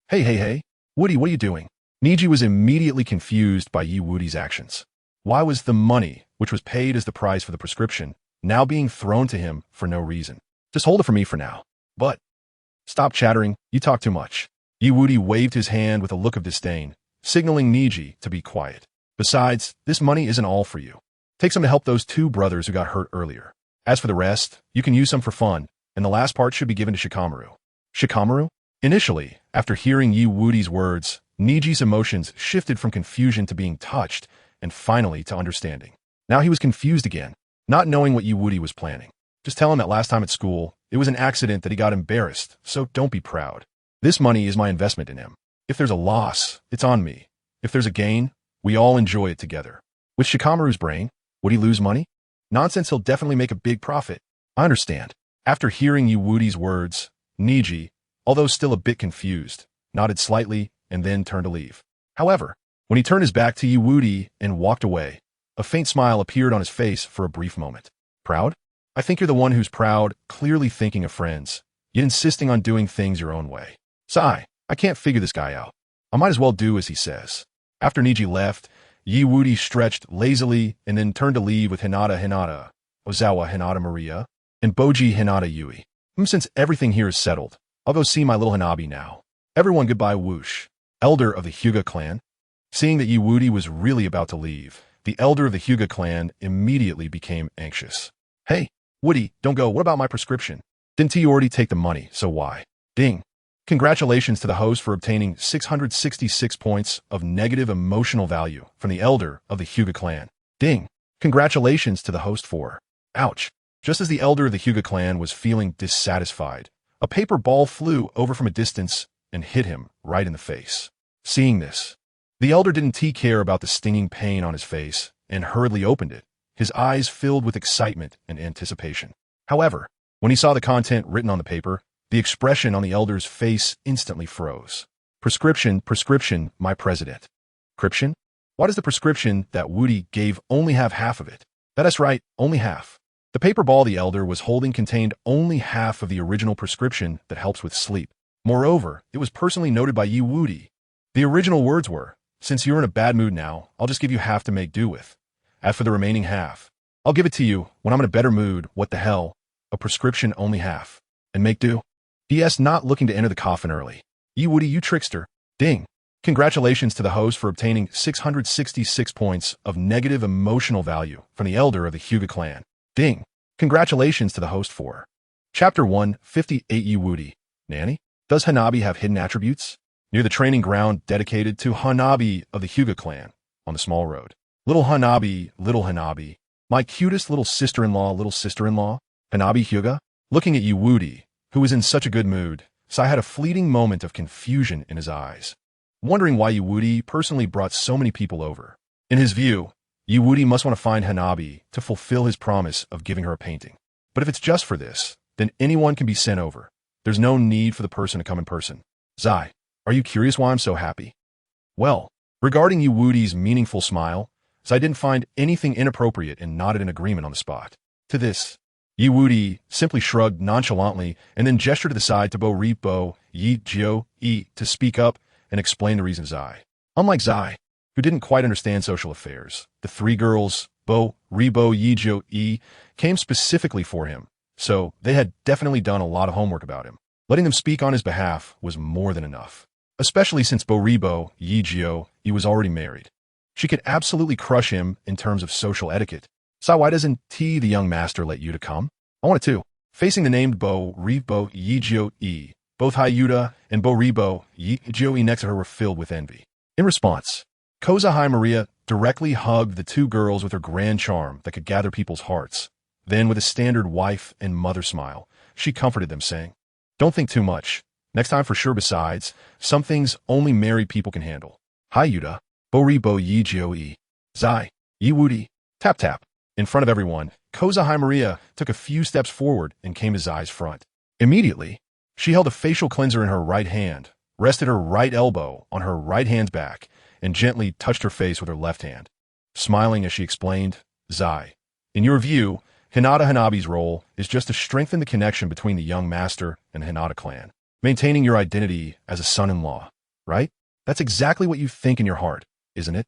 Hey, Wudi, what are you doing? Neji was immediately confused by Wudi's actions. Why was the money, which was paid as the price for the prescription, now being thrown to him for no reason? Just hold it for me for now. But stop chattering, you talk too much. Wudi waved his hand with a look of disdain, signaling Neji to be quiet. Besides, this money isn't all for you. Take some to help those 2 brothers who got hurt earlier. As for the rest, you can use some for fun, and the last part should be given to Shikamaru. Shikamaru? Initially, after hearing Wudi's words, Neji's emotions shifted from confusion to being touched, and finally to understanding. Now he was confused again, not knowing what Wudi was planning. Just tell him that last time at school, it was an accident that he got embarrassed, so don't be proud. This money is my investment in him. If there's a loss, it's on me. If there's a gain, we all enjoy it together. With Shikamaru's brain, would he lose money? Nonsense, he'll definitely make a big profit. I understand. After hearing Wudi's words, Neji, although still a bit confused, nodded slightly and then turned to leave. However, when he turned his back to Wudi and walked away, a faint smile appeared on his face for a brief moment. Proud? I think you're the one who's proud, clearly thinking of friends, yet insisting on doing things your own way. Sigh, I can't figure this guy out. I might as well do as he says. After Neji left, Wudi stretched lazily and then turned to leave with Hinata, Ozawa Hinata Maria, and Boji Hinata Yui. Since everything here is settled, I'll go see my little Hanabi now. Everyone goodbye whoosh. Elder of the Hyuga clan. Seeing that Wudi was really about to leave, the elder of the Hyuga clan immediately became anxious. Hey, Wudi, don't go. What about my prescription? Didn't he already take the money, so why? Ding. Congratulations to the host for obtaining 666 points of negative emotional value from the elder of the Hyuga clan. Ding. Congratulations to the host for... Ouch. Just as the elder of the Hyuga clan was feeling dissatisfied, a paper ball flew over from a distance and hit him right in the face. Seeing this, the elder didn't care about the stinging pain on his face and hurriedly opened it, his eyes filled with excitement and anticipation. However, when he saw the content written on the paper, the expression on the elder's face instantly froze. Prescription, my president. Prescription? Why does the prescription that Wudi gave only have half of it? That's right, only half. The paper ball the elder was holding contained only half of the original prescription that helps with sleep. Moreover, it was personally noted by Wudi. The original words were, since you're in a bad mood now, I'll just give you half to make do with. As for the remaining half, I'll give it to you when I'm in a better mood. What the hell? A prescription only half. And make do? DS not looking to enter the coffin early. Wudi, you trickster. Ding. Congratulations to the host for obtaining 666 points of negative emotional value from the elder of the Hyuga clan. Ding. Congratulations to the host for... Chapter 158 Wudi. Nanny? Does Hanabi have hidden attributes? Near the training ground dedicated to Hanabi of the Hyuga clan, on the small road. Little Hanabi, my cutest little sister-in-law, Hanabi Hyuga? Looking at Wudi, who was in such a good mood, Sai had a fleeting moment of confusion in his eyes, wondering why Wudi personally brought so many people over. In his view, Wudi must want to find Hanabi to fulfill his promise of giving her a painting. But if it's just for this, then anyone can be sent over. There's no need for the person to come in person. Zai, are you curious why I'm so happy? Well, regarding Wudi's meaningful smile, Zai didn't find anything inappropriate and nodded in agreement on the spot. To this, Wudi simply shrugged nonchalantly and then gestured to the side to Bo Yi to speak up and explain the reason Zai. Unlike Zai, who didn't quite understand social affairs, the 3 girls, Bo Yi, came specifically for him, so they had definitely done a lot of homework about him. Letting them speak on his behalf was more than enough, especially since Yi was already married. She could absolutely crush him in terms of social etiquette. So why doesn't the young master let Yuta come? I wanted to. Facing the named Bo Yi, both Hyuga and Bo Yi next to her were filled with envy. In response, Kozahai Maria directly hugged the 2 girls with her grand charm that could gather people's hearts. Then, with a standard wife and mother smile, she comforted them, saying, "Don't think too much. Next time for sure. Besides, some things only married people can handle." Hyuga, Bo Yi, Zai, Wudi, tap tap. In front of everyone, Kozahai Maria took a few steps forward and came to Zai's front. Immediately, she held a facial cleanser in her right hand, rested her right elbow on her right hand's back, and gently touched her face with her left hand. Smiling as she explained, Zai, in your view, Hinata Hanabi's role is just to strengthen the connection between the young master and the Hinata clan, maintaining your identity as a son-in-law, right? That's exactly what you think in your heart, isn't it?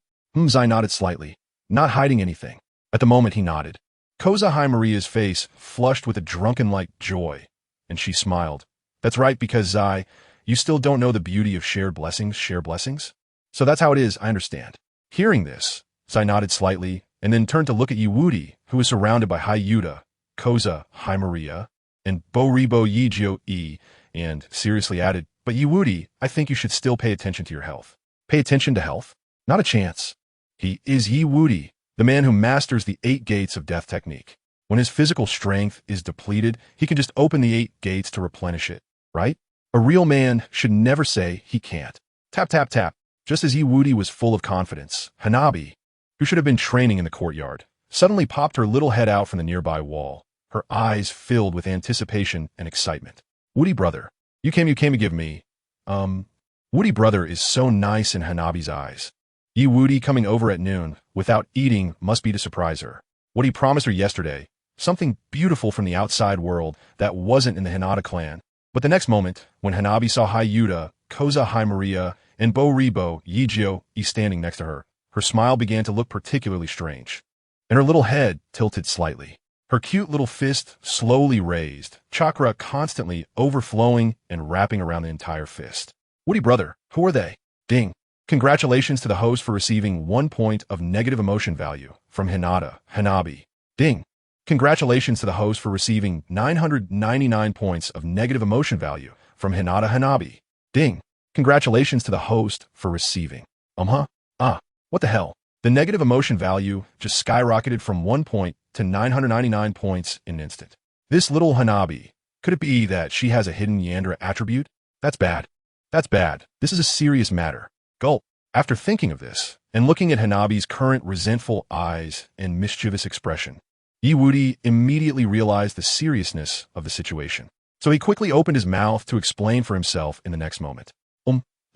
Zai nodded slightly, not hiding anything. At the moment he nodded, Koza Maria's face flushed with a drunken-like joy, and she smiled. That's right, because Zai, you still don't know the beauty of shared blessings, share blessings? So that's how it is, I understand. Hearing this, Zai nodded slightly, and then turned to look at Wudi, who was surrounded by Hyuta, Koza Maria, and Boribo Yijio E, and seriously added, but Wudi, I think you should still pay attention to your health. Pay attention to health? Not a chance. He is Wudi, the man who masters the 8 gates of death technique. When his physical strength is depleted, he can just open the 8 gates to replenish it, right? A real man should never say he can't. Tap, tap, tap. Just as Wudi was full of confidence, Hanabi, who should have been training in the courtyard, suddenly popped her little head out from the nearby wall, her eyes filled with anticipation and excitement. Wudi brother, you came to give me, Wudi brother is so nice in Hanabi's eyes. Wudi coming over at noon, without eating, must be to surprise her. What he promised her yesterday, something beautiful from the outside world that wasn't in the Hinata clan. But the next moment, when Hanabi saw Hyuta, Koza Maria, and Boribo Yijio E standing next to her, her smile began to look particularly strange, and her little head tilted slightly. Her cute little fist slowly raised, chakra constantly overflowing and wrapping around the entire fist. Wudi brother, who are they? Ding. Congratulations to the host for receiving 1 point of negative emotion value from Hinata, Hanabi. Ding. Congratulations to the host for receiving 999 points of negative emotion value from Hinata, Hanabi. Ding. Congratulations to the host for receiving. What the hell? The negative emotion value just skyrocketed from 1 point to 999 points in an instant. This little Hanabi, could it be that she has a hidden Yandra attribute? That's bad. That's bad. This is a serious matter. Gulp. After thinking of this, and looking at Hanabi's current resentful eyes and mischievous expression, Wudi immediately realized the seriousness of the situation. So he quickly opened his mouth to explain for himself in the next moment.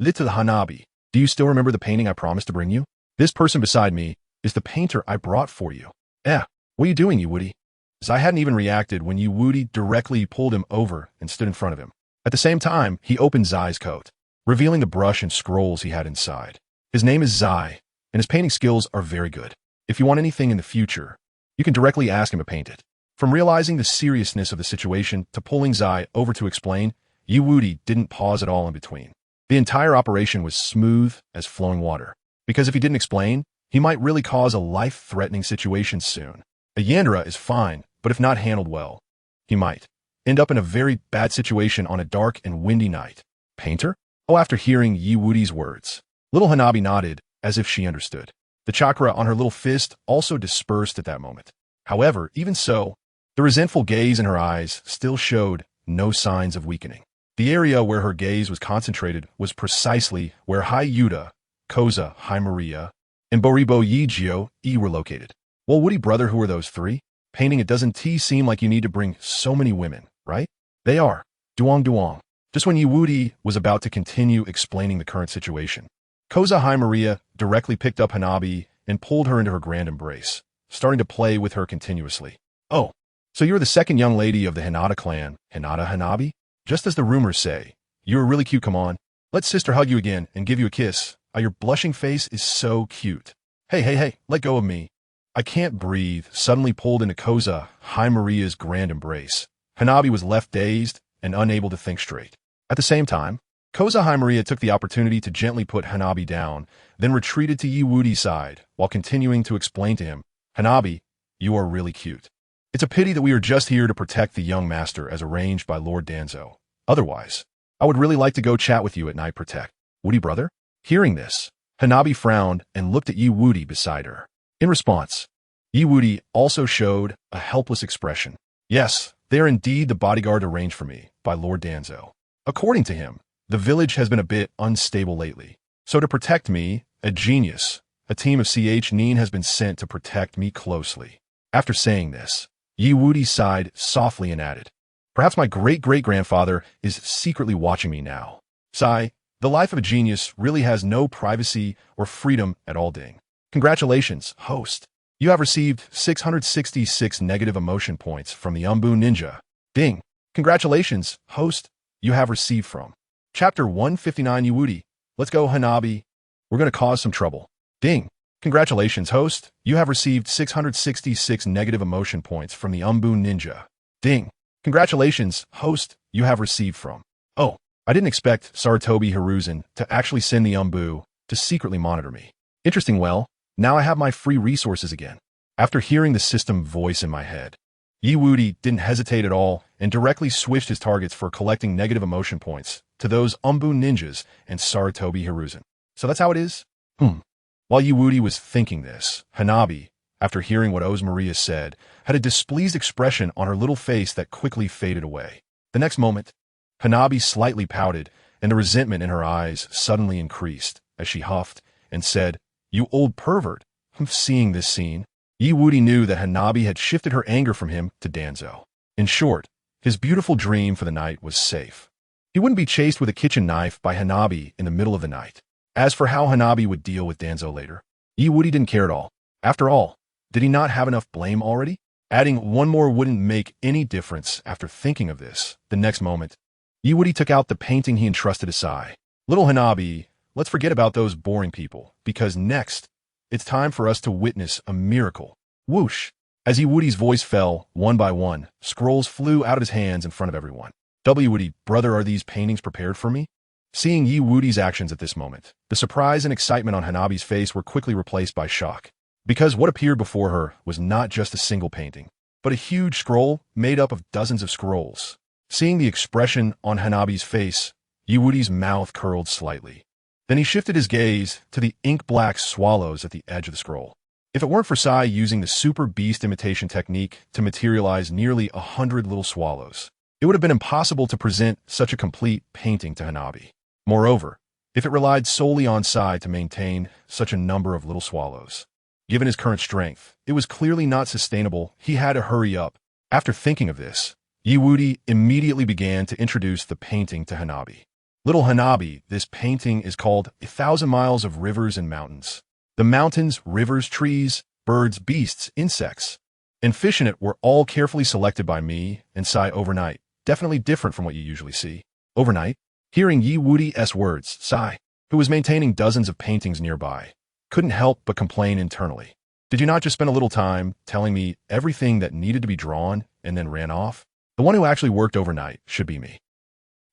Little Hanabi, do you still remember the painting I promised to bring you? This person beside me is the painter I brought for you. What are you doing, Wudi? Zai hadn't even reacted when Wudi directly pulled him over and stood in front of him. At the same time, he opened Zai's coat, revealing the brush and scrolls he had inside. His name is Zai, and his painting skills are very good. If you want anything in the future, you can directly ask him to paint it. From realizing the seriousness of the situation to pulling Zai over to explain, Wudi didn't pause at all in between. The entire operation was smooth as flowing water, because if he didn't explain, he might really cause a life-threatening situation soon. A Yandra is fine, but if not handled well, he might end up in a very bad situation on a dark and windy night. Painter? After hearing Wudi's words, little Hanabi nodded as if she understood. The chakra on her little fist also dispersed at that moment. However, even so, the resentful gaze in her eyes still showed no signs of weakening. The area where her gaze was concentrated was precisely where Hyuta, Koza Maria, and Boribo Yijio E were located. Well, Wudi brother, who are those 3? Painting it doesn't seem like you need to bring so many women, right? They are. Duong. Just when Wudi was about to continue explaining the current situation, Koza Maria directly picked up Hanabi and pulled her into her grand embrace, starting to play with her continuously. Oh, so you're the second young lady of the Hinata clan, Hinata Hanabi? Just as the rumors say. You're really cute, come on. Let sister hug you again and give you a kiss. Your blushing face is so cute. Hey, let go of me. I can't breathe, suddenly pulled into Koza Maria's grand embrace. Hanabi was left dazed and unable to think straight. At the same time, Koza Maria took the opportunity to gently put Hanabi down, then retreated to Wudi's side while continuing to explain to him, Hanabi, you are really cute. It's a pity that we are just here to protect the young master as arranged by Lord Danzo. Otherwise, I would really like to go chat with you at night, protect. Wudi brother? Hearing this, Hanabi frowned and looked at Wudi beside her. In response, Wudi also showed a helpless expression. Yes, they are indeed the bodyguard arranged for me by Lord Danzo. According to him, the village has been a bit unstable lately. So to protect me, a genius, a team of CH Nin has been sent to protect me closely. After saying this, Wudi sighed softly and added, perhaps my great-great-grandfather is secretly watching me now. Sigh, the life of a genius really has no privacy or freedom at all. Ding. Congratulations, host. You have received 666 negative emotion points from the Anbu Ninja. Ding. Congratulations, host. You have received from Chapter 159 Wudi. Let's go, Hanabi. We're going to cause some trouble. Ding. Congratulations, host. You have received 666 negative emotion points from the Anbu Ninja. Ding. Congratulations, host. You have received from. Oh, I didn't expect Sarutobi Hiruzen to actually send the Anbu to secretly monitor me. Interesting. Well, now I have my free resources again. After hearing the system voice in my head, Wudi didn't hesitate at all and directly switched his targets for collecting negative emotion points to those Anbu ninjas and Sarutobi Hiruzen. So that's how it is? While Wudi was thinking this, Hanabi, after hearing what Oz Maria said, had a displeased expression on her little face that quickly faded away. The next moment, Hanabi slightly pouted, and the resentment in her eyes suddenly increased as she huffed and said, "You old pervert." Seeing this scene, Wudi knew that Hanabi had shifted her anger from him to Danzo. In short, his beautiful dream for the night was safe. He wouldn't be chased with a kitchen knife by Hanabi in the middle of the night. As for how Hanabi would deal with Danzo later, Wudi didn't care at all. After all, did he not have enough blame already? Adding one more wouldn't make any difference after thinking of this. The next moment, Wudi took out the painting he entrusted to Sai. Little Hanabi, let's forget about those boring people, because next, it's time for us to witness a miracle. Whoosh! As Wudi's voice fell, one by one, scrolls flew out of his hands in front of everyone. Wudi, brother, are these paintings prepared for me? Seeing Wudi's actions at this moment, the surprise and excitement on Hanabi's face were quickly replaced by shock. Because what appeared before her was not just a single painting, but a huge scroll made up of dozens of scrolls. Seeing the expression on Hanabi's face, Wudi's mouth curled slightly. Then he shifted his gaze to the ink-black swallows at the edge of the scroll. If it weren't for Sai using the super beast imitation technique to materialize nearly 100 little swallows, it would have been impossible to present such a complete painting to Hanabi. Moreover, if it relied solely on Sai to maintain such a number of little swallows, given his current strength, it was clearly not sustainable. He had to hurry up. After thinking of this, Wudi immediately began to introduce the painting to Hanabi. Little Hanabi, this painting is called 1,000 Miles of Rivers and Mountains. The mountains, rivers, trees, birds, beasts, insects, and fish in it were all carefully selected by me and Sai overnight. Definitely different from what you usually see. Overnight, hearing Wudi's words, Sai, who was maintaining dozens of paintings nearby, couldn't help but complain internally. Did you not just spend a little time telling me everything that needed to be drawn and then ran off? The one who actually worked overnight should be me.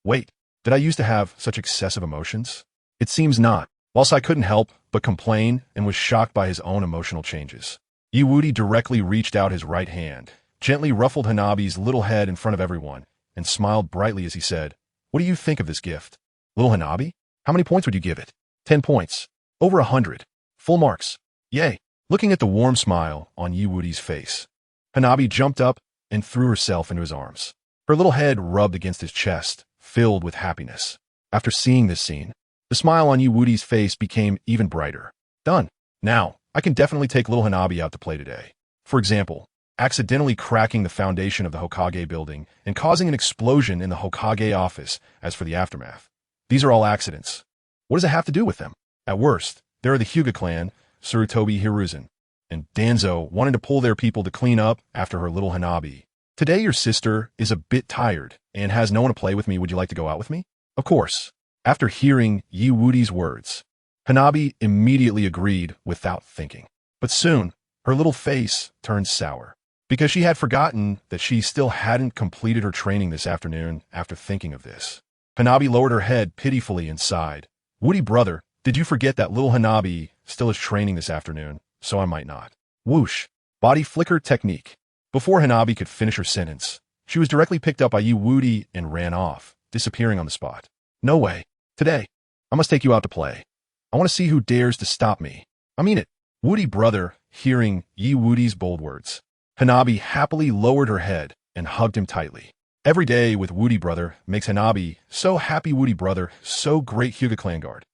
Wait, did I used to have such excessive emotions? It seems not. Whilst I couldn't help but complain and was shocked by his own emotional changes, Wudi directly reached out his right hand, gently ruffled Hanabi's little head in front of everyone, and smiled brightly as he said, "What do you think of this gift? Little Hanabi, how many points would you give it?" 10 points. Over 100. Full marks. Yay. Looking at the warm smile on Wudi's face, Hanabi jumped up and threw herself into his arms. Her little head rubbed against his chest, filled with happiness. After seeing this scene, the smile on Wudi's face became even brighter. Done. Now, I can definitely take little Hanabi out to play today. For example, accidentally cracking the foundation of the Hokage building and causing an explosion in the Hokage office. As for the aftermath, these are all accidents. What does it have to do with them? At worst, there are the Hyuga clan, Sarutobi Hiruzen, and Danzo wanting to pull their people to clean up after her little Hanabi. Today your sister is a bit tired and has no one to play with me. Would you like to go out with me? Of course. After hearing Wudi's words, Hanabi immediately agreed without thinking. But soon, her little face turned sour, because she had forgotten that she still hadn't completed her training this afternoon. After thinking of this, Hanabi lowered her head pitifully and sighed. "Wudi, brother, did you forget that little Hanabi still is training this afternoon, so I might not?" Whoosh. Body flicker technique. Before Hanabi could finish her sentence, she was directly picked up by Wudi and ran off, disappearing on the spot. "No way. Today, I must take you out to play. I want to see who dares to stop me. I mean it." Wudi, brother, hearing Wudi's bold words, Hanabi happily lowered her head and hugged him tightly. Every day with Wudi, brother, makes Hanabi so happy. Wudi, brother, so great. Hyuga clan guard.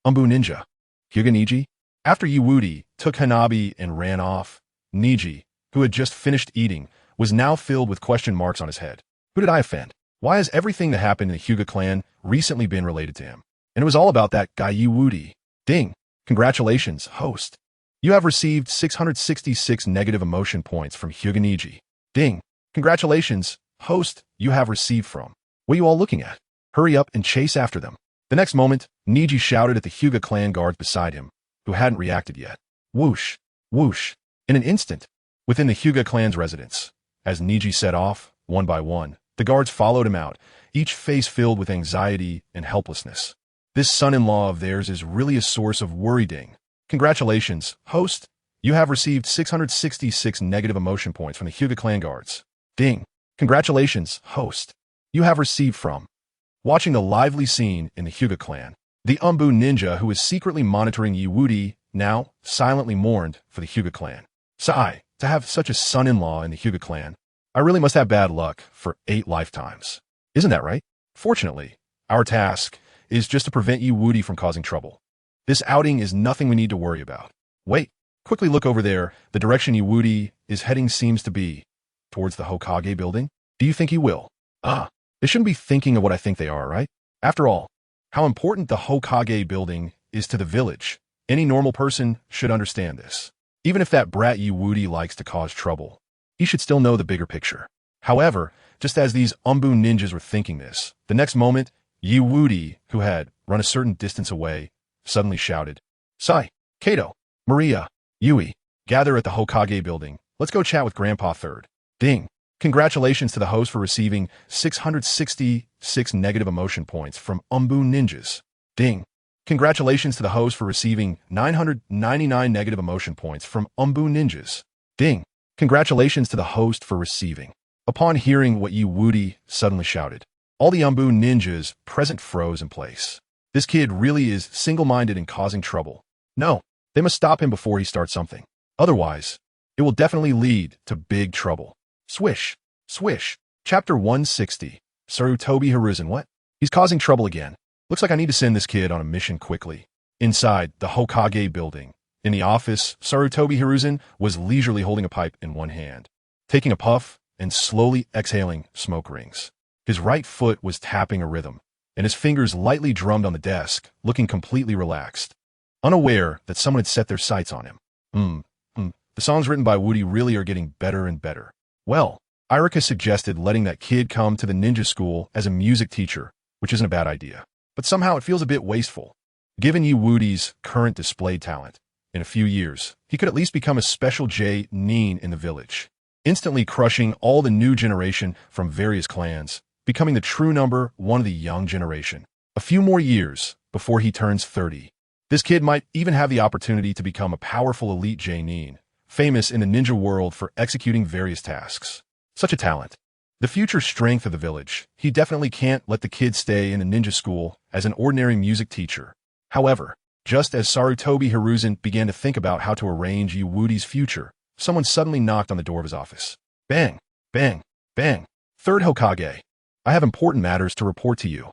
Anbu ninja. Hyuga Neji. After Wudi took Hanabi and ran off, Neji, who had just finished eating, was now filled with question marks on his head. Who did I offend? Why has everything that happened in the Hyuga clan recently been related to him? And it was all about that guy Wudi. Ding. Congratulations, host. You have received 666 negative emotion points from Hyuga Neji. Ding. Congratulations, host. You have received from. What are you all looking at? Hurry up and chase after them. The next moment, Neji shouted at the Hyuga clan guards beside him, who hadn't reacted yet. Whoosh, whoosh. In an instant, within the Hyuga clan's residence, as Neji set off, one by one, the guards followed him out, each face filled with anxiety and helplessness. This son-in-law of theirs is really a source of worry. Ding. Congratulations, host. You have received 666 negative emotion points from the Hyuga clan guards. Ding. Congratulations, host. You have received from. Watching the lively scene in the Hyuga clan, the Anbu ninja who is secretly monitoring Wudi now silently mourned for the Hyuga clan. Sigh, to have such a son-in-law in the Hyuga clan. I really must have bad luck for 8 lifetimes. Isn't that right? Fortunately, our task is just to prevent Wudi from causing trouble. This outing is nothing we need to worry about. Wait, quickly look over there. The direction Wudi is heading seems to be towards the Hokage building. Do you think he will? They shouldn't be thinking of what I think they are, right? After all, how important the Hokage building is to the village. Any normal person should understand this. Even if that brat Wudi likes to cause trouble, he should still know the bigger picture. However, just as these Anbu ninjas were thinking this, the next moment, Wudi, who had run a certain distance away, suddenly shouted, Sai, Kato, Maria, Yui, gather at the Hokage building. Let's go chat with Grandpa Third. Ding. Congratulations to the host for receiving 666 negative emotion points from Anbu ninjas. Ding. Congratulations to the host for receiving 999 negative emotion points from Anbu ninjas. Ding. Congratulations to the host for receiving. Upon hearing what Wudi suddenly shouted, all the Anbu ninjas present froze in place. This kid really is single-minded in causing trouble. No, they must stop him before he starts something. Otherwise, it will definitely lead to big trouble. Swish, swish. Chapter 160. Sarutobi Hiruzen. What? He's causing trouble again. Looks like I need to send this kid on a mission quickly. Inside the Hokage building, in the office, Sarutobi Hiruzen was leisurely holding a pipe in one hand, taking a puff and slowly exhaling smoke rings. His right foot was tapping a rhythm, and his fingers lightly drummed on the desk, looking completely relaxed, unaware that someone had set their sights on him. The songs written by Wudi really are getting better and better. Well, Irika suggested letting that kid come to the ninja school as a music teacher, which isn't a bad idea. But somehow it feels a bit wasteful. Given Wudi's current displayed talent, in a few years, he could at least become a special J-nin in the village, instantly crushing all the new generation from various clans, becoming the true number one of the young generation. A few more years before he turns 30. This kid might even have the opportunity to become a powerful elite J-nin, famous in the ninja world for executing various tasks. Such a talent. The future strength of the village. He definitely can't let the kid stay in a ninja school as an ordinary music teacher. However, just as Sarutobi Hiruzen began to think about how to arrange Wudi's future, someone suddenly knocked on the door of his office. Bang, bang, bang. Third Hokage. I have important matters to report to you.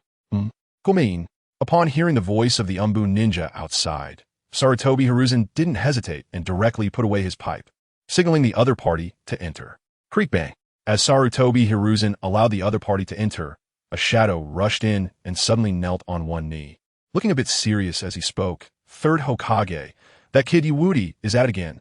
Komein. Upon hearing the voice of the Anbu ninja outside, Sarutobi Hiruzen didn't hesitate and directly put away his pipe, signaling the other party to enter. Creak bang. As Sarutobi Hiruzen allowed the other party to enter, a shadow rushed in and suddenly knelt on one knee. Looking a bit serious as he spoke, Third Hokage, that kid Wudi is at it again.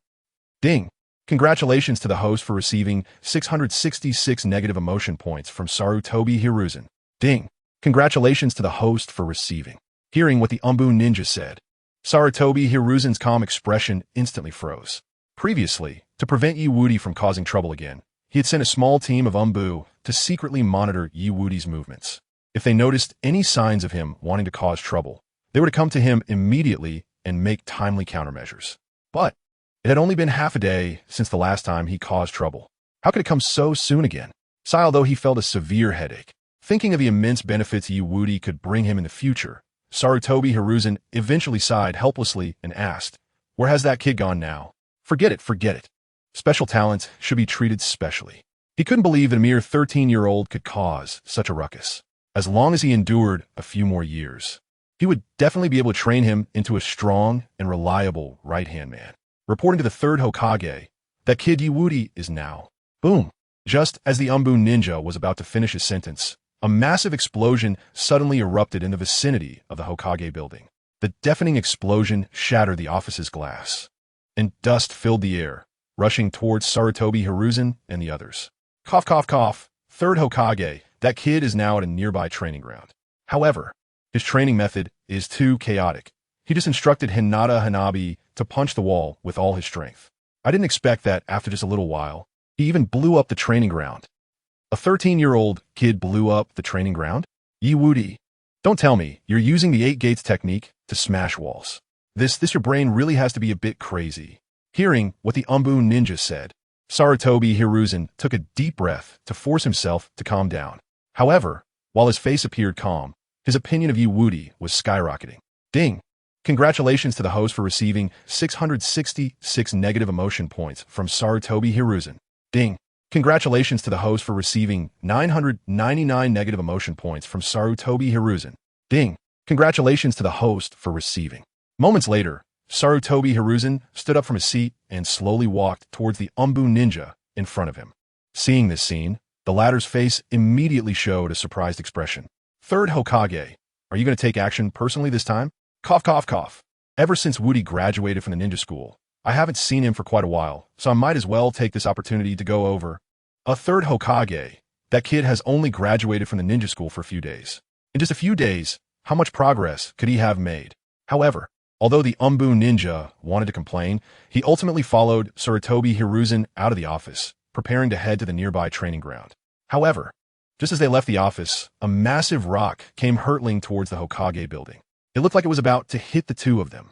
Ding. Congratulations to the host for receiving 666 negative emotion points from Sarutobi Hiruzen. Ding. Congratulations to the host for receiving. Hearing what the Anbu ninja said, Sarutobi Hiruzen's calm expression instantly froze. Previously, to prevent Wudi from causing trouble again, he had sent a small team of Anbu to secretly monitor Wudi's movements. If they noticed any signs of him wanting to cause trouble, they were to come to him immediately and make timely countermeasures. But it had only been half a day since the last time he caused trouble. How could it come so soon again? Although he felt a severe headache, thinking of the immense benefits Wudi could bring him in the future, Sarutobi Hiruzen eventually sighed helplessly and asked, "Where has that kid gone now?" Forget it, forget it. Special talents should be treated specially. He couldn't believe that a mere 13-year-old could cause such a ruckus. As long as he endured a few more years, he would definitely be able to train him into a strong and reliable right-hand man. Reporting to the third Hokage, that kid Wudi is now. Boom. Just as the Anbu ninja was about to finish his sentence, a massive explosion suddenly erupted in the vicinity of the Hokage building. The deafening explosion shattered the office's glass, and dust filled the air, rushing towards Sarutobi Hiruzen and the others. Cough, cough, cough. Third Hokage, that kid is now at a nearby training ground. However, His training method is too chaotic. He just instructed Hinata Hanabi to punch the wall with all his strength. I didn't expect that after just a little while. He even blew up the training ground. A 13-year-old kid blew up the training ground? Wudi. Don't tell me you're using the 8 gates technique to smash walls. This your brain really has to be a bit crazy. Hearing what the Anbu ninja said, Sarutobi Hiruzen took a deep breath to force himself to calm down. However, while his face appeared calm, his opinion of Wudi was skyrocketing. Ding! Congratulations to the host for receiving 666 negative emotion points from Sarutobi Hiruzen. Ding! Congratulations to the host for receiving 999 negative emotion points from Sarutobi Hiruzen. Ding! Congratulations to the host for receiving. Moments later, Sarutobi Hiruzen stood up from his seat and slowly walked towards the Anbu ninja in front of him. Seeing this scene, the latter's face immediately showed a surprised expression. Third Hokage, are you going to take action personally this time? Cough, cough, cough. Ever since Wudi graduated from the ninja school, I haven't seen him for quite a while, so I might as well take this opportunity to go over. A third Hokage. That kid has only graduated from the ninja school for a few days. In just a few days, how much progress could he have made? However, although the Anbu ninja wanted to complain, he ultimately followed Sarutobi Hiruzen out of the office, preparing to head to the nearby training ground. However, just as they left the office, a massive rock came hurtling towards the Hokage building. It looked like it was about to hit the two of them.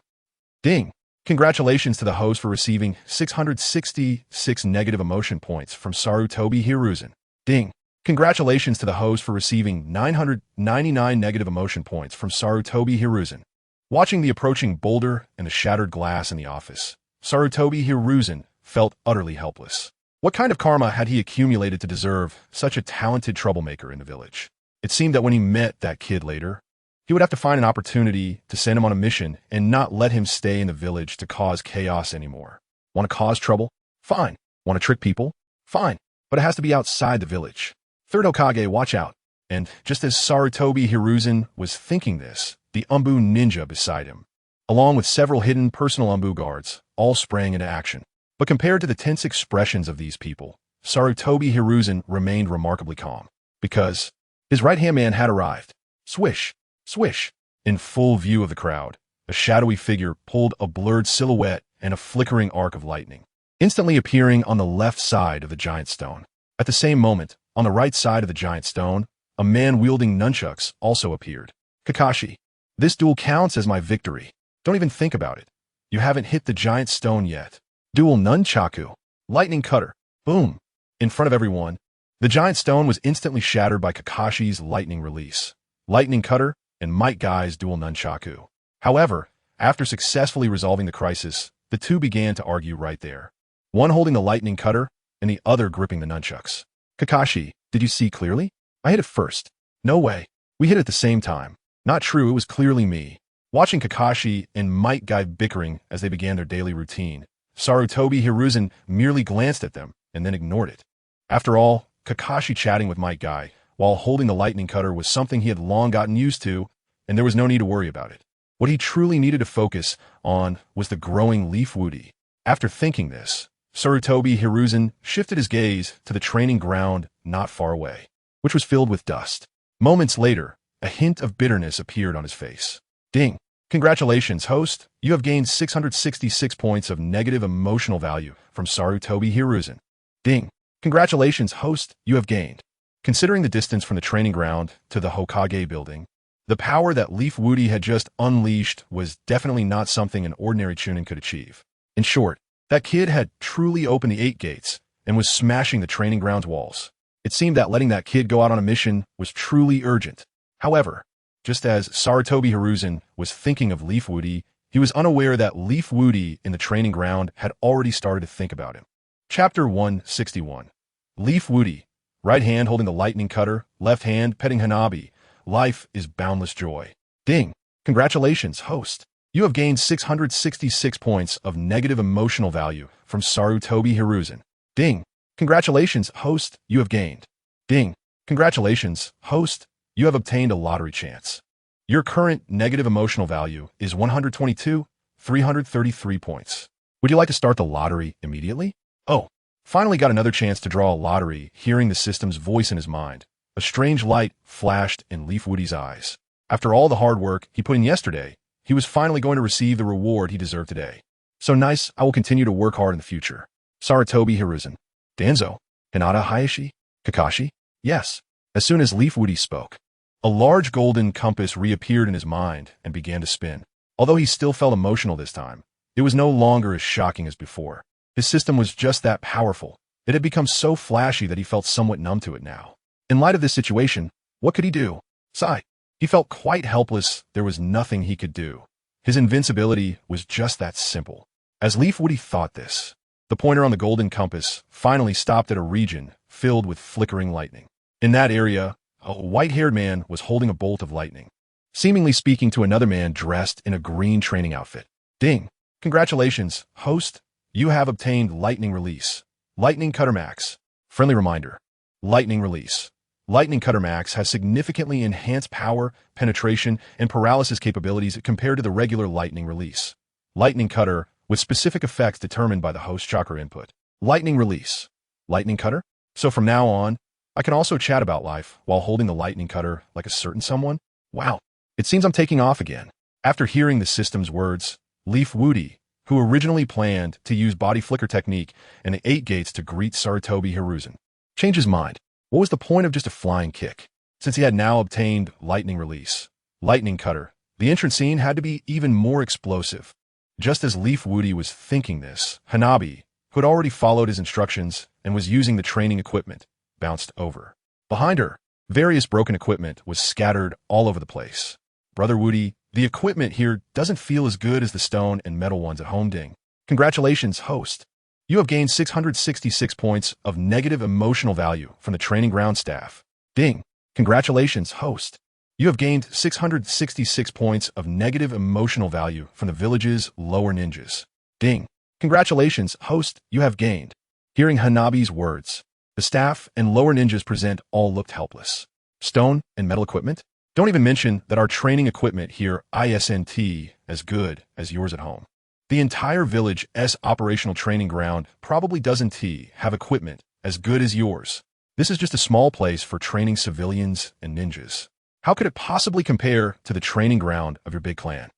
Ding! Congratulations to the host for receiving 666 negative emotion points from Sarutobi Hiruzen. Ding! Congratulations to the host for receiving 999 negative emotion points from Sarutobi Hiruzen. Watching the approaching boulder and the shattered glass in the office, Sarutobi Hiruzen felt utterly helpless. What kind of karma had he accumulated to deserve such a talented troublemaker in the village? It seemed that when he met that kid later, he would have to find an opportunity to send him on a mission and not let him stay in the village to cause chaos anymore. Want to cause trouble? Fine. Want to trick people? Fine. But it has to be outside the village. Third Hokage, watch out. And just as Sarutobi Hiruzen was thinking this, the Anbu ninja beside him, along with several hidden personal Anbu guards, all sprang into action. But compared to the tense expressions of these people, Sarutobi Hiruzen remained remarkably calm, because his right-hand man had arrived. Swish, swish. In full view of the crowd, a shadowy figure pulled a blurred silhouette and a flickering arc of lightning, instantly appearing on the left side of the giant stone. At the same moment, on the right side of the giant stone, a man wielding nunchucks also appeared. Kakashi, this duel counts as my victory. Don't even think about it. You haven't hit the giant stone yet. Duel nunchaku. Lightning cutter. Boom. In front of everyone, the giant stone was instantly shattered by Kakashi's lightning release. Lightning cutter and Might Guy's dual nunchaku. However, after successfully resolving the crisis, the two began to argue right there. One holding the lightning cutter and the other gripping the nunchucks. Kakashi, did you see clearly? I hit it first. No way. We hit at the same time. Not true, it was clearly me. Watching Kakashi and Might Guy bickering as they began their daily routine, Sarutobi Hiruzen merely glanced at them and then ignored it. After all, Kakashi chatting with Might Guy while holding the lightning cutter was something he had long gotten used to, and there was no need to worry about it. What he truly needed to focus on was the growing Leaf Wudi. After thinking this, Sarutobi Hiruzen shifted his gaze to the training ground not far away, which was filled with dust. Moments later, a hint of bitterness appeared on his face. Ding! Congratulations, host. You have gained 666 points of negative emotional value from Sarutobi Hiruzen. Ding! Congratulations, host. You have gained. Considering the distance from the training ground to the Hokage building, the power that Leaf Wudi had just unleashed was definitely not something an ordinary Chunin could achieve. In short, that kid had truly opened the 8 gates and was smashing the training ground's walls. It seemed that letting that kid go out on a mission was truly urgent. However, just as Sarutobi Hiruzen was thinking of Leaf Wudi, he was unaware that Leaf Wudi in the training ground had already started to think about him. Chapter 161. Leaf Wudi, right hand holding the lightning cutter, left hand petting Hanabi. Life is boundless joy. Ding! Congratulations, host. You have gained 666 points of negative emotional value from Sarutobi Hiruzen. Ding! Congratulations, host. You have gained. Ding! Congratulations, host. You have obtained a lottery chance. Your current negative emotional value is 122,333 points. Would you like to start the lottery immediately? Oh, finally got another chance to draw a lottery. Hearing the system's voice in his mind, a strange light flashed in Leaf Wudi's eyes. After all the hard work he put in yesterday, he was finally going to receive the reward he deserved today. So nice, I will continue to work hard in the future. Sarutobi Hiruzen. Danzo. Hinata Hayashi? Kakashi? Yes. As soon as Leaf Woody spoke, a large golden compass reappeared in his mind and began to spin. Although he still felt emotional this time, it was no longer as shocking as before. His system was just that powerful. It had become so flashy that he felt somewhat numb to it now. In light of this situation, what could he do? Sigh. He felt quite helpless. There was nothing he could do. His invincibility was just that simple. As Leaf Woody thought this, the pointer on the golden compass finally stopped at a region filled with flickering lightning. In that area, a white-haired man was holding a bolt of lightning, seemingly speaking to another man dressed in a green training outfit. Ding! Congratulations, host. You have obtained Lightning Release. Lightning Cutter Max. Friendly reminder. Lightning Release. Lightning Cutter Max has significantly enhanced power, penetration, and paralysis capabilities compared to the regular Lightning Release. Lightning Cutter, with specific effects determined by the host chakra input. Lightning Release. Lightning Cutter? So from now on, I can also chat about life while holding the lightning cutter like a certain someone? Wow, it seems I'm taking off again. After hearing the system's words, Leaf Woody, who originally planned to use body flicker technique and the 8 gates to greet Sarutobi Hiruzen, changed his mind. What was the point of just a flying kick? Since he had now obtained lightning release, lightning cutter, the entrance scene had to be even more explosive. Just as Leaf Woody was thinking this, Hanabi, who had already followed his instructions and was using the training equipment, bounced over. Behind her, various broken equipment was scattered all over the place. Brother Woody, the equipment here doesn't feel as good as the stone and metal ones at home. Ding. Congratulations, host. You have gained 666 points of negative emotional value from the training ground staff. Ding. Congratulations, host. You have gained 666 points of negative emotional value from the village's lower ninjas. Ding. Congratulations, host. You have gained. Hearing Hanabi's words, the staff and lower ninjas present all looked helpless. Stone and metal equipment? Don't even mention that our training equipment here isn't as good as yours at home. The entire village's operational training ground probably doesn't have equipment as good as yours. This is just a small place for training civilians and ninjas. How could it possibly compare to the training ground of your big clan?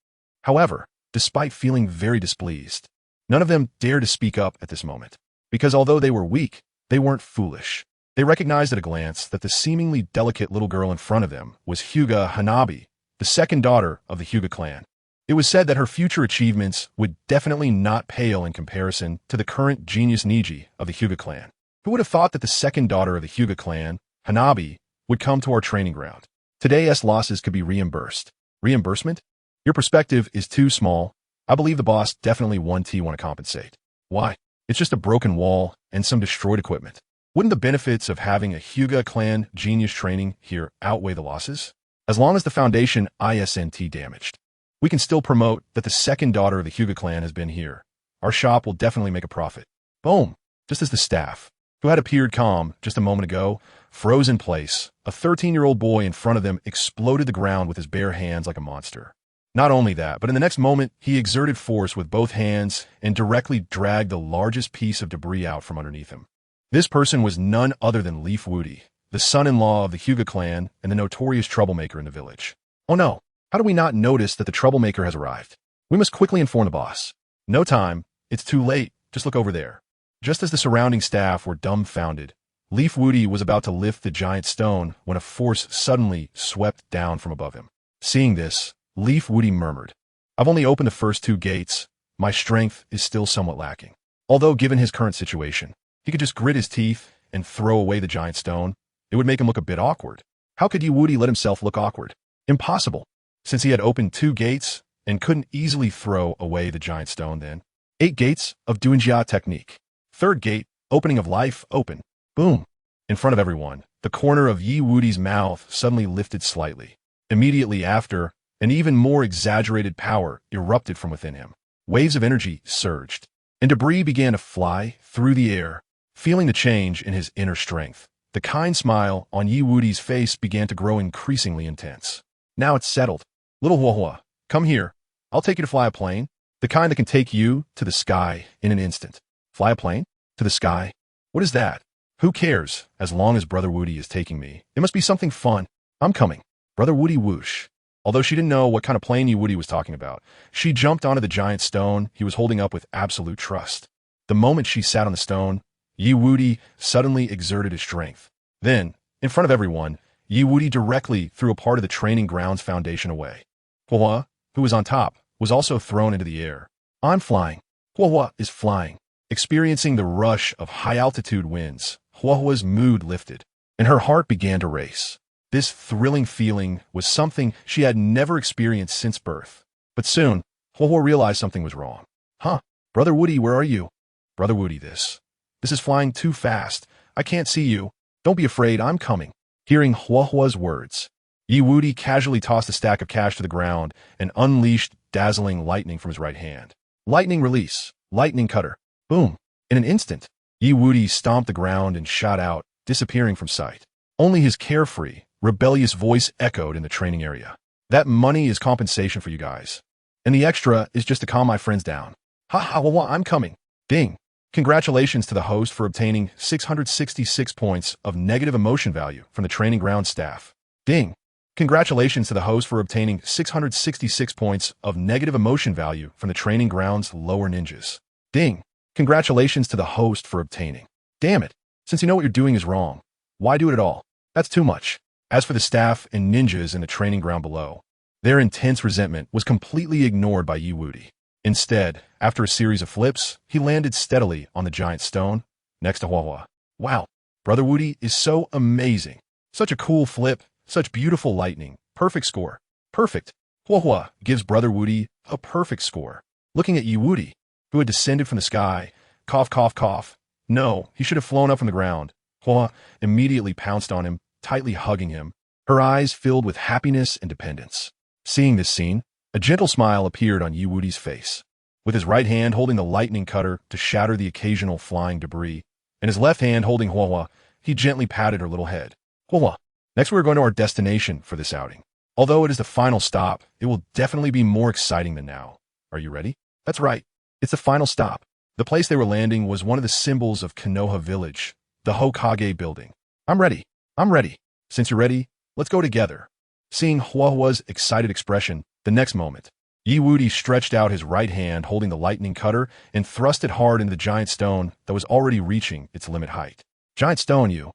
However, despite feeling very displeased, none of them dared to speak up at this moment, because although they were weak, they weren't foolish. They recognized at a glance that the seemingly delicate little girl in front of them was Hyuga Hanabi, the second daughter of the Hyuga clan. It was said that her future achievements would definitely not pale in comparison to the current TeasesNeji of the Hyuga clan. Who would have thought that the second daughter of the Hyuga clan, Hanabi, would come to our training ground? Today's losses could be reimbursed. Reimbursement? Your perspective is too small. I believe the boss definitely want to compensate. Why? It's just a broken wall and some destroyed equipment. Wouldn't the benefits of having a Hyuga clan genius training here outweigh the losses? As long as the foundation isn't damaged, we can still promote that the second daughter of the Hyuga clan has been here. Our shop will definitely make a profit. Boom! Just as the staff, who had appeared calm just a moment ago, froze in place, a 13-year-old boy in front of them exploded the ground with his bare hands like a monster. Not only that, but in the next moment, he exerted force with both hands and directly dragged the largest piece of debris out from underneath him. This person was none other than Leaf Woody, the son-in-law of the Hyuga clan and the notorious troublemaker in the village. Oh no, how do we not notice that the troublemaker has arrived? We must quickly inform the boss. No time, it's too late, just look over there. Just as the surrounding staff were dumbfounded, Leaf Woody was about to lift the giant stone when a force suddenly swept down from above him. Seeing this, Leaf Woody murmured, I've only opened the first 2 gates. My strength is still somewhat lacking. Although given his current situation, he could just grit his teeth and throw away the giant stone. It would make him look a bit awkward. How could Woody let himself look awkward? Impossible, since he had opened 2 gates and couldn't easily throw away the giant stone then. 8 gates of Duinjia technique. 3rd gate, opening of life, open. Boom. In front of everyone, the corner of Woody's mouth suddenly lifted slightly. Immediately after, an even more exaggerated power erupted from within him. Waves of energy surged, and debris began to fly through the air. Feeling the change in his inner strength, the kind smile on Woody's face began to grow increasingly intense. Now it's settled. Little Huahua, come here. I'll take you to fly a plane, the kind that can take you to the sky in an instant. Fly a plane? To the sky? What is that? Who cares, as long as Brother Woody is taking me? It must be something fun. I'm coming. Brother Woody whoosh. Although she didn't know what kind of plane Wudi was talking about, she jumped onto the giant stone he was holding up with absolute trust. The moment she sat on the stone, Wudi suddenly exerted his strength. Then, in front of everyone, Wudi directly threw a part of the training grounds foundation away. Hua, who was on top, was also thrown into the air. I'm flying. Hua is flying. Experiencing the rush of high-altitude winds, Hua's mood lifted, and her heart began to race. This thrilling feeling was something she had never experienced since birth. But soon, Hua realized something was wrong. Huh? Brother Wudi, where are you? Brother Wudi, this is flying too fast. I can't see you. Don't be afraid, I'm coming. Hearing Hua's words, Wudi casually tossed a stack of cash to the ground and unleashed dazzling lightning from his right hand. Lightning release. Lightning cutter. Boom. In an instant, Wudi stomped the ground and shot out, disappearing from sight. Only his carefree, rebellious voice echoed in the training area. That money is compensation for you guys. And the extra is just to calm my friends down. Ha ha, I'm coming. Ding. Congratulations to the host for obtaining 666 points of negative emotion value from the training ground staff. Ding. Congratulations to the host for obtaining 666 points of negative emotion value from the training ground's lower ninjas. Ding. Congratulations to the host for obtaining. Damn it. Since you know what you're doing is wrong, why do it at all? That's too much. As for the staff and ninjas in the training ground below, their intense resentment was completely ignored by Wudi. Instead, after a series of flips, he landed steadily on the giant stone next to Hua. Wow, Brother Wudi is so amazing. Such a cool flip, such beautiful lightning. Perfect score. Perfect. Hua gives Brother Wudi a perfect score. Looking at Wudi, who had descended from the sky, cough, cough, cough. No, he should have flown up from the ground. Hua immediately pounced on him, tightly hugging him, her eyes filled with happiness and dependence. Seeing this scene, a gentle smile appeared on Wudi's face. With his right hand holding the lightning cutter to shatter the occasional flying debris, and his left hand holding Hua, he gently patted her little head. Hua, next we're going to our destination for this outing. Although it is the final stop, it will definitely be more exciting than now. Are you ready? That's right. It's the final stop. The place they were landing was one of the symbols of Konoha Village, the Hokage building. I'm ready. I'm ready. Since you're ready, let's go together. Seeing Hua's excited expression, the next moment, Wudi stretched out his right hand holding the lightning cutter and thrust it hard into the giant stone that was already reaching its limit height. Giant stone,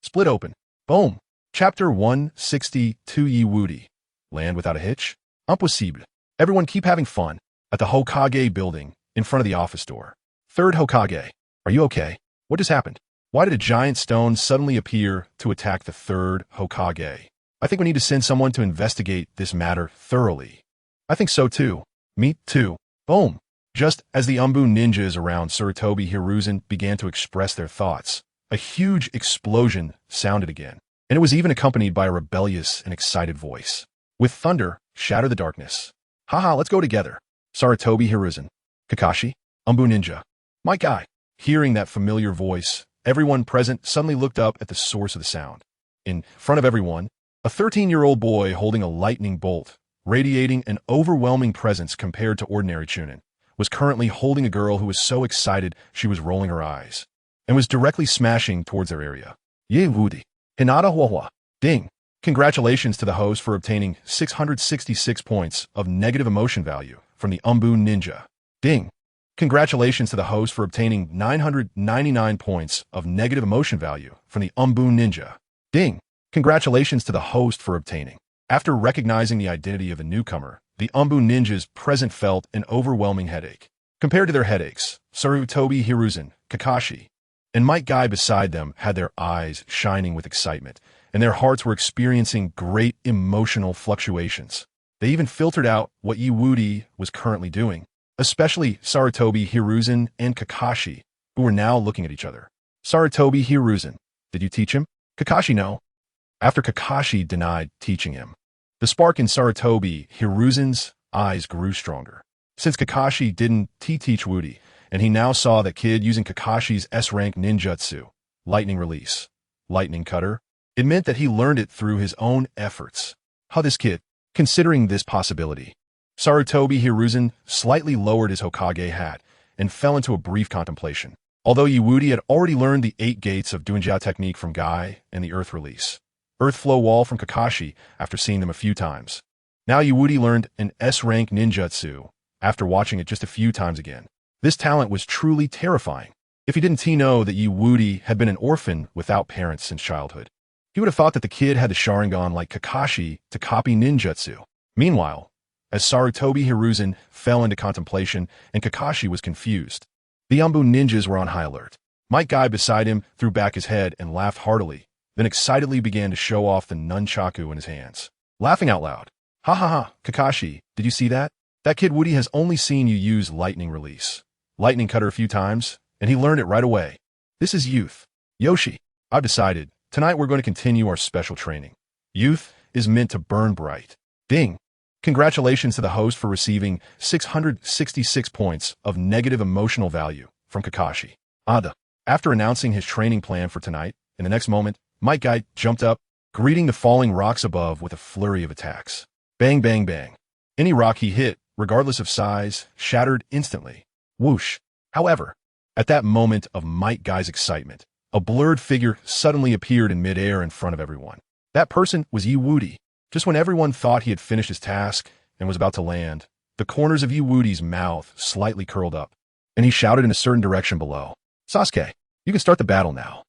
split open. Boom. Chapter 162 Wudi. Land without a hitch? Impossible. Everyone keep having fun. At the Hokage building, in front of the office door. Third Hokage. Are you okay? What just happened? Why did a giant stone suddenly appear to attack the third Hokage? I think we need to send someone to investigate this matter thoroughly. I think so too. Me too. Boom. Just as the Anbu ninjas around Sarutobi Hiruzen began to express their thoughts, a huge explosion sounded again, and it was even accompanied by a rebellious and excited voice. With thunder, shatter the darkness. Haha, let's go together. Sarutobi Hiruzen. Kakashi. Anbu ninja. My guy. Hearing that familiar voice, everyone present suddenly looked up at the source of the sound. In front of everyone, a 13-year-old boy holding a lightning bolt, radiating an overwhelming presence compared to ordinary chunin, was currently holding a girl who was so excited she was rolling her eyes, and was directly smashing towards their area. Wudi. Hinata Hua. Ding. Congratulations to the host for obtaining 666 points of negative emotion value from the Anbu ninja. Ding. Congratulations to the host for obtaining 999 points of negative emotion value from the Anbu ninja. Ding. Congratulations to the host for obtaining. After recognizing the identity of the newcomer, the Anbu ninjas present felt an overwhelming headache. Compared to their headaches, Sarutobi Hiruzen, Kakashi, and Might Guy beside them had their eyes shining with excitement, and their hearts were experiencing great emotional fluctuations. They even filtered out what Wudi was currently doing, especially Sarutobi Hiruzen and Kakashi, who were now looking at each other. Sarutobi Hiruzen. Did you teach him? Kakashi, no. After Kakashi denied teaching him, the spark in Sarutobi Hiruzen's eyes grew stronger. Since Kakashi didn't teach Wudi, and he now saw the kid using Kakashi's S-rank ninjutsu, lightning release, lightning cutter, it meant that he learned it through his own efforts. How this kid, considering this possibility, Sarutobi Hiruzen slightly lowered his Hokage hat and fell into a brief contemplation. Although Wudi had already learned the 8 gates of Doinjia technique from Guy and the Earth Release, Earth Flow Wall from Kakashi after seeing them a few times, Now Yewudi learned an S-rank ninjutsu after watching it just a few times again. This talent was truly terrifying. If he didn't know that Yewudi had been an orphan without parents since childhood, he would have thought that the kid had the Sharingan like Kakashi to copy ninjutsu. Meanwhile, as Sarutobi Hiruzen fell into contemplation and Kakashi was confused, the Anbu ninjas were on high alert. Might Guy beside him threw back his head and laughed heartily, then excitedly began to show off the nunchaku in his hands, laughing out loud. Ha ha ha, Kakashi, did you see that? That kid Woody has only seen you use lightning release. Lightning cutter a few times, and he learned it right away. This is youth. Yoshi, I've decided, tonight we're going to continue our special training. Youth is meant to burn bright. Ding. Congratulations to the host for receiving 666 points of negative emotional value from Kakashi. Ada. After announcing his training plan for tonight, in the next moment, Might Guy jumped up, greeting the falling rocks above with a flurry of attacks. Bang, bang, bang. Any rock he hit, regardless of size, shattered instantly. Whoosh. However, at that moment of Might Guy's excitement, a blurred figure suddenly appeared in midair in front of everyone. That person was Yewudi. Just when everyone thought he had finished his task and was about to land, the corners of Yewudi's mouth slightly curled up, and he shouted in a certain direction below. Sasuke, you can start the battle now.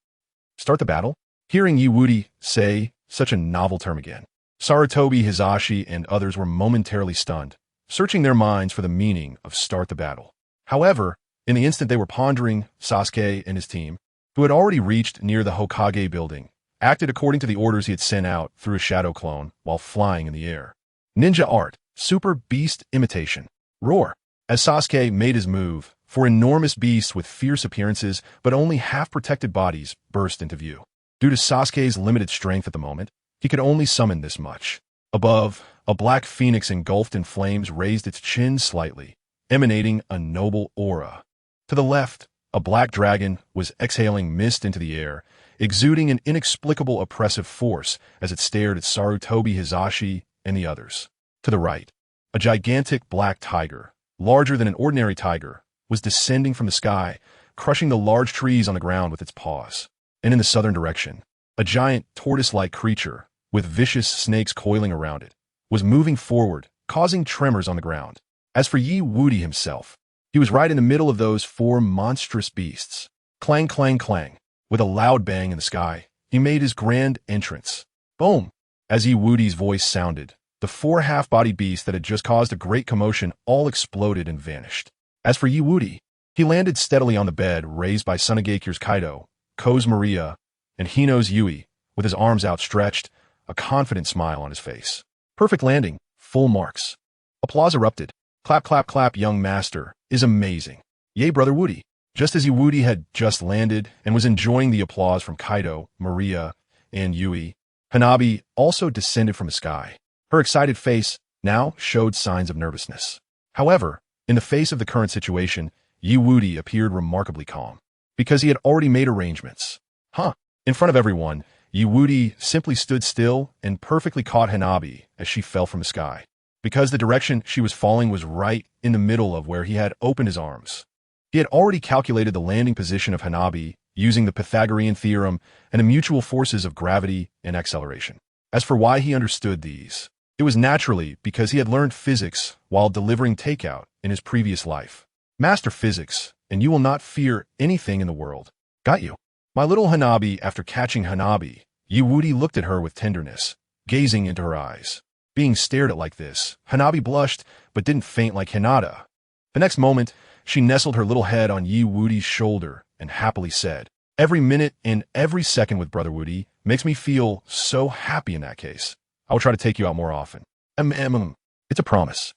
Start the battle? Hearing Yewudi say such a novel term again, Sarutobi Hizashi and others were momentarily stunned, searching their minds for the meaning of start the battle. However, in the instant they were pondering, Sasuke and his team, who had already reached near the Hokage building, acted according to the orders he had sent out through a shadow clone while flying in the air. Ninja art, super beast imitation. Roar. As Sasuke made his move, four enormous beasts with fierce appearances but only half-protected bodies burst into view. Due to Sasuke's limited strength at the moment, he could only summon this much. Above, a black phoenix engulfed in flames raised its chin slightly, emanating a noble aura. To the left, a black dragon was exhaling mist into the air, exuding an inexplicable oppressive force as it stared at Sarutobi Hizashi and the others. To the right, a gigantic black tiger, larger than an ordinary tiger, was descending from the sky, crushing the large trees on the ground with its paws. And in the southern direction, a giant tortoise-like creature, with vicious snakes coiling around it, was moving forward, causing tremors on the ground. As for Yewudi himself, he was right in the middle of those four monstrous beasts. Clang, clang, clang. With a loud bang in the sky, he made his grand entrance. Boom! As Yewudi's voice sounded, the four half-bodied beasts that had just caused a great commotion all exploded and vanished. As for Yewudi, he landed steadily on the bed raised by Sunegakure's Kaido, Ko's Maria, and Hino's Yui, with his arms outstretched, a confident smile on his face. Perfect landing, full marks. Applause erupted. Clap, clap, clap, young master, is amazing. Yay, brother Woody. Just as Yewudi had just landed and was enjoying the applause from Kaido, Maria, and Yui, Hanabi also descended from the sky. Her excited face now showed signs of nervousness. However, in the face of the current situation, Yewudi appeared remarkably calm, because he had already made arrangements. In front of everyone, Yewudi simply stood still and perfectly caught Hanabi as she fell from the sky, because the direction she was falling was right in the middle of where he had opened his arms. He had already calculated the landing position of Hanabi using the Pythagorean theorem and the mutual forces of gravity and acceleration. As for why he understood these, it was naturally because he had learned physics while delivering takeout in his previous life. Master physics, and you will not fear anything in the world. Got you. My little Hanabi. After catching Hanabi, Yewudi looked at her with tenderness, gazing into her eyes. Being stared at like this, Hanabi blushed but didn't faint like Hinata. The next moment, she nestled her little head on Yewudi's shoulder and happily said, "Every minute and every second with Brother Woody makes me feel so happy in that case. I will try to take you out more often. It's a promise."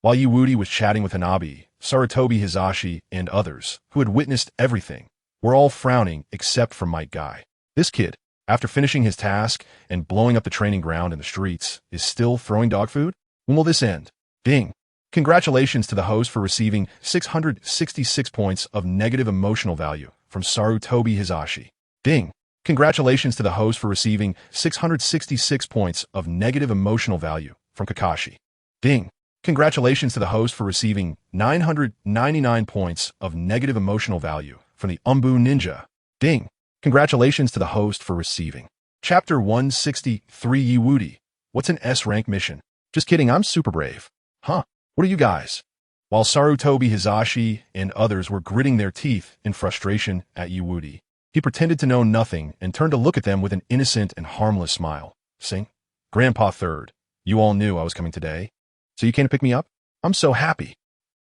While Yewudi was chatting with Hanabi, Sarutobi Hizashi and others, who had witnessed everything, were all frowning except for Might Guy. This kid, after finishing his task and blowing up the training ground in the streets, is still throwing dog food? When will this end? Ding. Congratulations to the host for receiving 666 points of negative emotional value from Sarutobi Hizashi. Ding. Congratulations to the host for receiving 666 points of negative emotional value from Kakashi. Ding. Congratulations to the host for receiving 999 points of negative emotional value from the Anbu Ninja. Ding. Congratulations to the host for receiving Chapter 163 Yewudi. What's an S-rank mission? Just kidding, I'm super brave. Huh? What are you guys? While Sarutobi Hizashi and others were gritting their teeth in frustration at Woody, he pretended to know nothing and turned to look at them with an innocent and harmless smile, saying, Grandpa Third, you all knew I was coming today, so you came to pick me up? I'm so happy.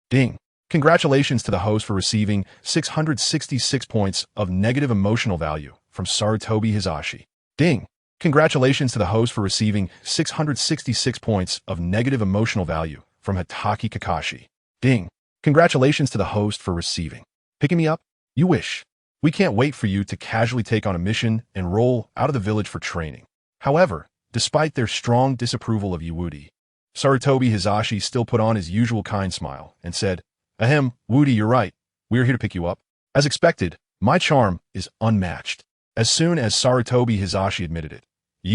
Ding. Congratulations to the host for receiving 666 points of negative emotional value from Sarutobi Hizashi. Ding. Congratulations to the host for receiving 666 points of negative emotional value from Hitaki Kakashi. Ding. Congratulations to the host for receiving. Picking me up? You wish. We can't wait for you to casually take on a mission and roll out of the village for training. However, despite their strong disapproval of Woody, Sarutobi Hizashi still put on his usual kind smile and said, Ahem, Woody, you're right. We're here to pick you up. As expected, my charm is unmatched. As soon as Sarutobi Hizashi admitted it,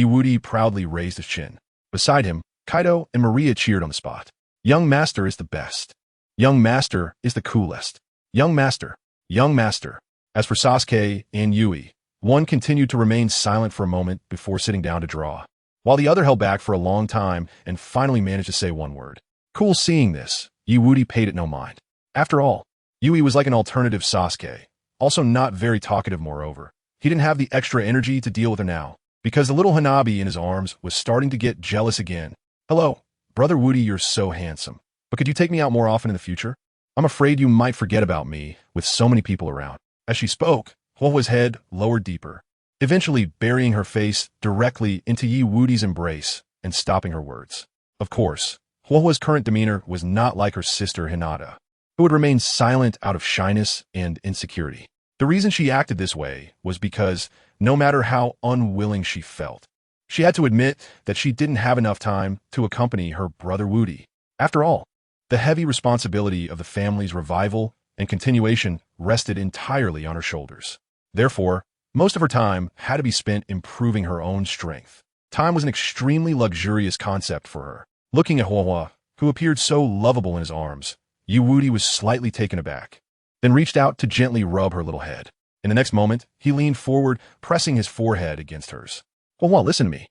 Woody proudly raised his chin. Beside him, Kaido and Maria cheered on the spot. Young Master is the best. Young Master is the coolest. Young Master. Young Master. As for Sasuke and Yui, one continued to remain silent for a moment before sitting down to draw, while the other held back for a long time and finally managed to say one word. Cool seeing this, Woody paid it no mind. After all, Yui was like an alternative Sasuke, also not very talkative moreover. He didn't have the extra energy to deal with her now, because the little Hanabi in his arms was starting to get jealous again. Hello, Brother Woody, you're so handsome, but could you take me out more often in the future? I'm afraid you might forget about me with so many people around. As she spoke, Hwa's head lowered deeper, eventually burying her face directly into Woody's embrace and stopping her words. Of course, Hwa's current demeanor was not like her sister Hinata, who would remain silent out of shyness and insecurity. The reason she acted this way was because, no matter how unwilling she felt, she had to admit that she didn't have enough time to accompany her brother Woody. After all, the heavy responsibility of the family's revival and continuation rested entirely on her shoulders. Therefore, most of her time had to be spent improving her own strength. Time was an extremely luxurious concept for her. Looking at Hwa, who appeared so lovable in his arms, Woody was slightly taken aback, then reached out to gently rub her little head. In the next moment, he leaned forward, pressing his forehead against hers. Hwa, listen to me.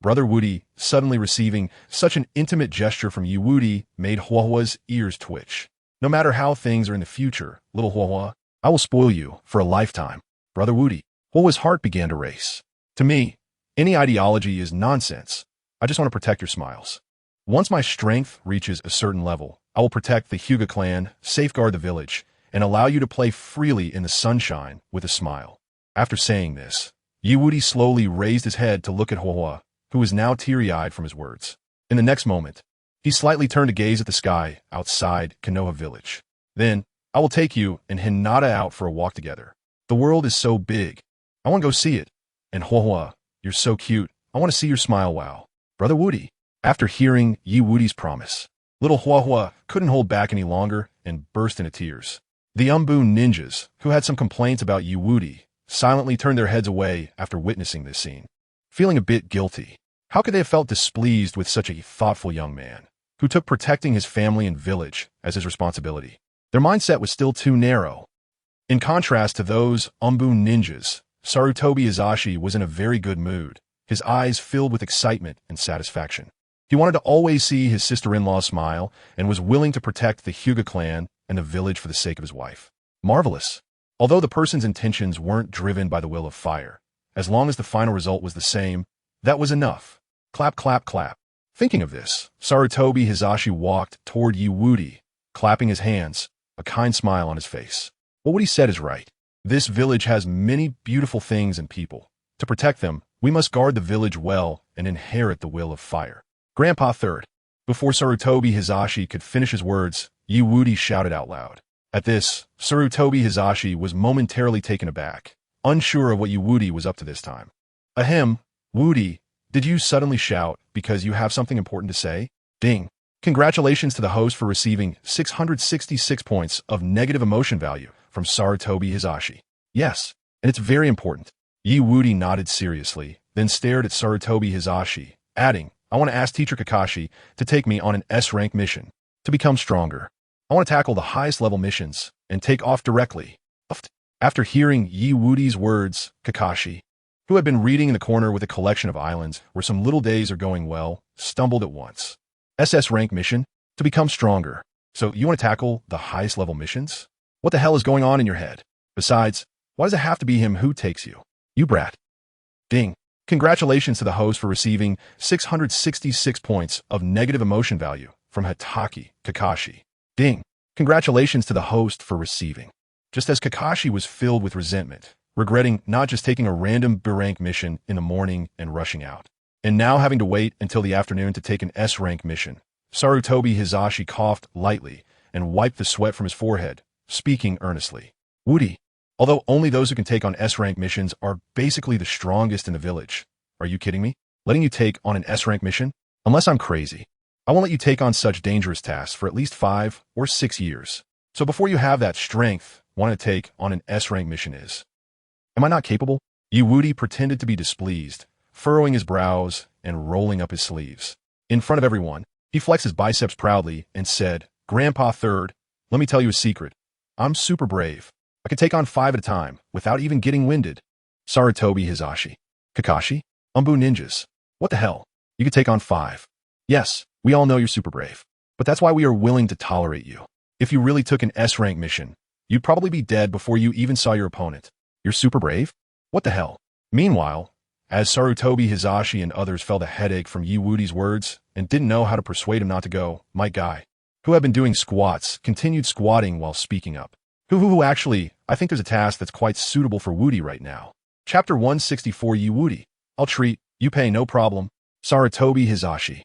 Brother Woody, suddenly receiving such an intimate gesture from Woody, made Hwa's ears twitch. No matter how things are in the future, little Hwa, I will spoil you for a lifetime. Brother Woody. Hwa's heart began to race. To me, any ideology is nonsense. I just want to protect your smiles. Once my strength reaches a certain level, I will protect the Hyuga clan, safeguard the village, and allow you to play freely in the sunshine with a smile. After saying this, Woody slowly raised his head to look at Hwa, who was now teary-eyed from his words. In the next moment, he slightly turned to gaze at the sky outside Konoha village. Then, I will take you and Hinata out for a walk together. The world is so big. I want to go see it. And Hwa, you're so cute. I want to see your smile, wow. Brother Woody. After hearing Woody's promise, little Hwa couldn't hold back any longer and burst into tears. The Anbu ninjas, who had some complaints about Woody, silently turned their heads away after witnessing this scene, feeling a bit guilty. How could they have felt displeased with such a thoughtful young man, who took protecting his family and village as his responsibility? Their mindset was still too narrow. In contrast to those Anbu ninjas, Sarutobi Hizashi was in a very good mood, his eyes filled with excitement and satisfaction. He wanted to always see his sister-in-law smile and was willing to protect the Hyuga clan and the village for the sake of his wife. Marvelous. Although the person's intentions weren't driven by the will of fire, as long as the final result was the same, that was enough. Clap, clap, clap. Thinking of this, Sarutobi Hizashi walked toward Woody, clapping his hands, a kind smile on his face. Well, what he said is right. This village has many beautiful things and people. To protect them, we must guard the village well and inherit the will of fire. Grandpa Third. Before Sarutobi Hizashi could finish his words, Woody shouted out loud. At this, Sarutobi Hizashi was momentarily taken aback, unsure of what Woody was up to this time. Ahem, Woody, did you suddenly shout because you have something important to say? Ding. Congratulations to the host for receiving 666 points of negative emotion value from Sarutobi Hizashi. Yes, and it's very important. Woody nodded seriously, then stared at Sarutobi Hizashi, adding, I want to ask Teacher Kakashi to take me on an S-rank mission to become stronger. I want to tackle the highest level missions and take off directly. After hearing Woody's words, Kakashi, who had been reading in the corner with a collection of islands where some little days are going well, stumbled at once. SS rank mission? To become stronger. So you want to tackle the highest level missions? What the hell is going on in your head? Besides, why does it have to be him who takes you? You brat. Ding. Congratulations to the host for receiving 666 points of negative emotion value from Hitaki Kakashi. Ding. Congratulations to the host for receiving. Just as Kakashi was filled with resentment, regretting not just taking a random B-rank mission in the morning and rushing out, and now having to wait until the afternoon to take an S-rank mission, Sarutobi Hizashi coughed lightly and wiped the sweat from his forehead, speaking earnestly. Woody, although only those who can take on S-rank missions are basically the strongest in the village. Are you kidding me? Letting you take on an S-rank mission? Unless I'm crazy. I won't let you take on such dangerous tasks for at least 5 or 6 years. So before you have that strength, want to take on an S-rank mission is. Am I not capable? Woody pretended to be displeased, furrowing his brows and rolling up his sleeves. In front of everyone, he flexed his biceps proudly and said, Grandpa Third, let me tell you a secret. I'm super brave. I can take on 5 at a time without even getting winded. Sarutobi Hizashi. Kakashi? Anbu ninjas. What the hell? You could take on 5. Yes, we all know you're super brave. But that's why we are willing to tolerate you. If you really took an S-rank mission, you'd probably be dead before you even saw your opponent. You're super brave? What the hell? Meanwhile, as Sarutobi Hizashi and others felt a headache from Woody's words and didn't know how to persuade him not to go, my guy, who had been doing squats, continued squatting while speaking up. Actually, I think there's a task that's quite suitable for Woody right now. Chapter 164 Woody. I'll treat, you pay no problem. Sarutobi Hizashi.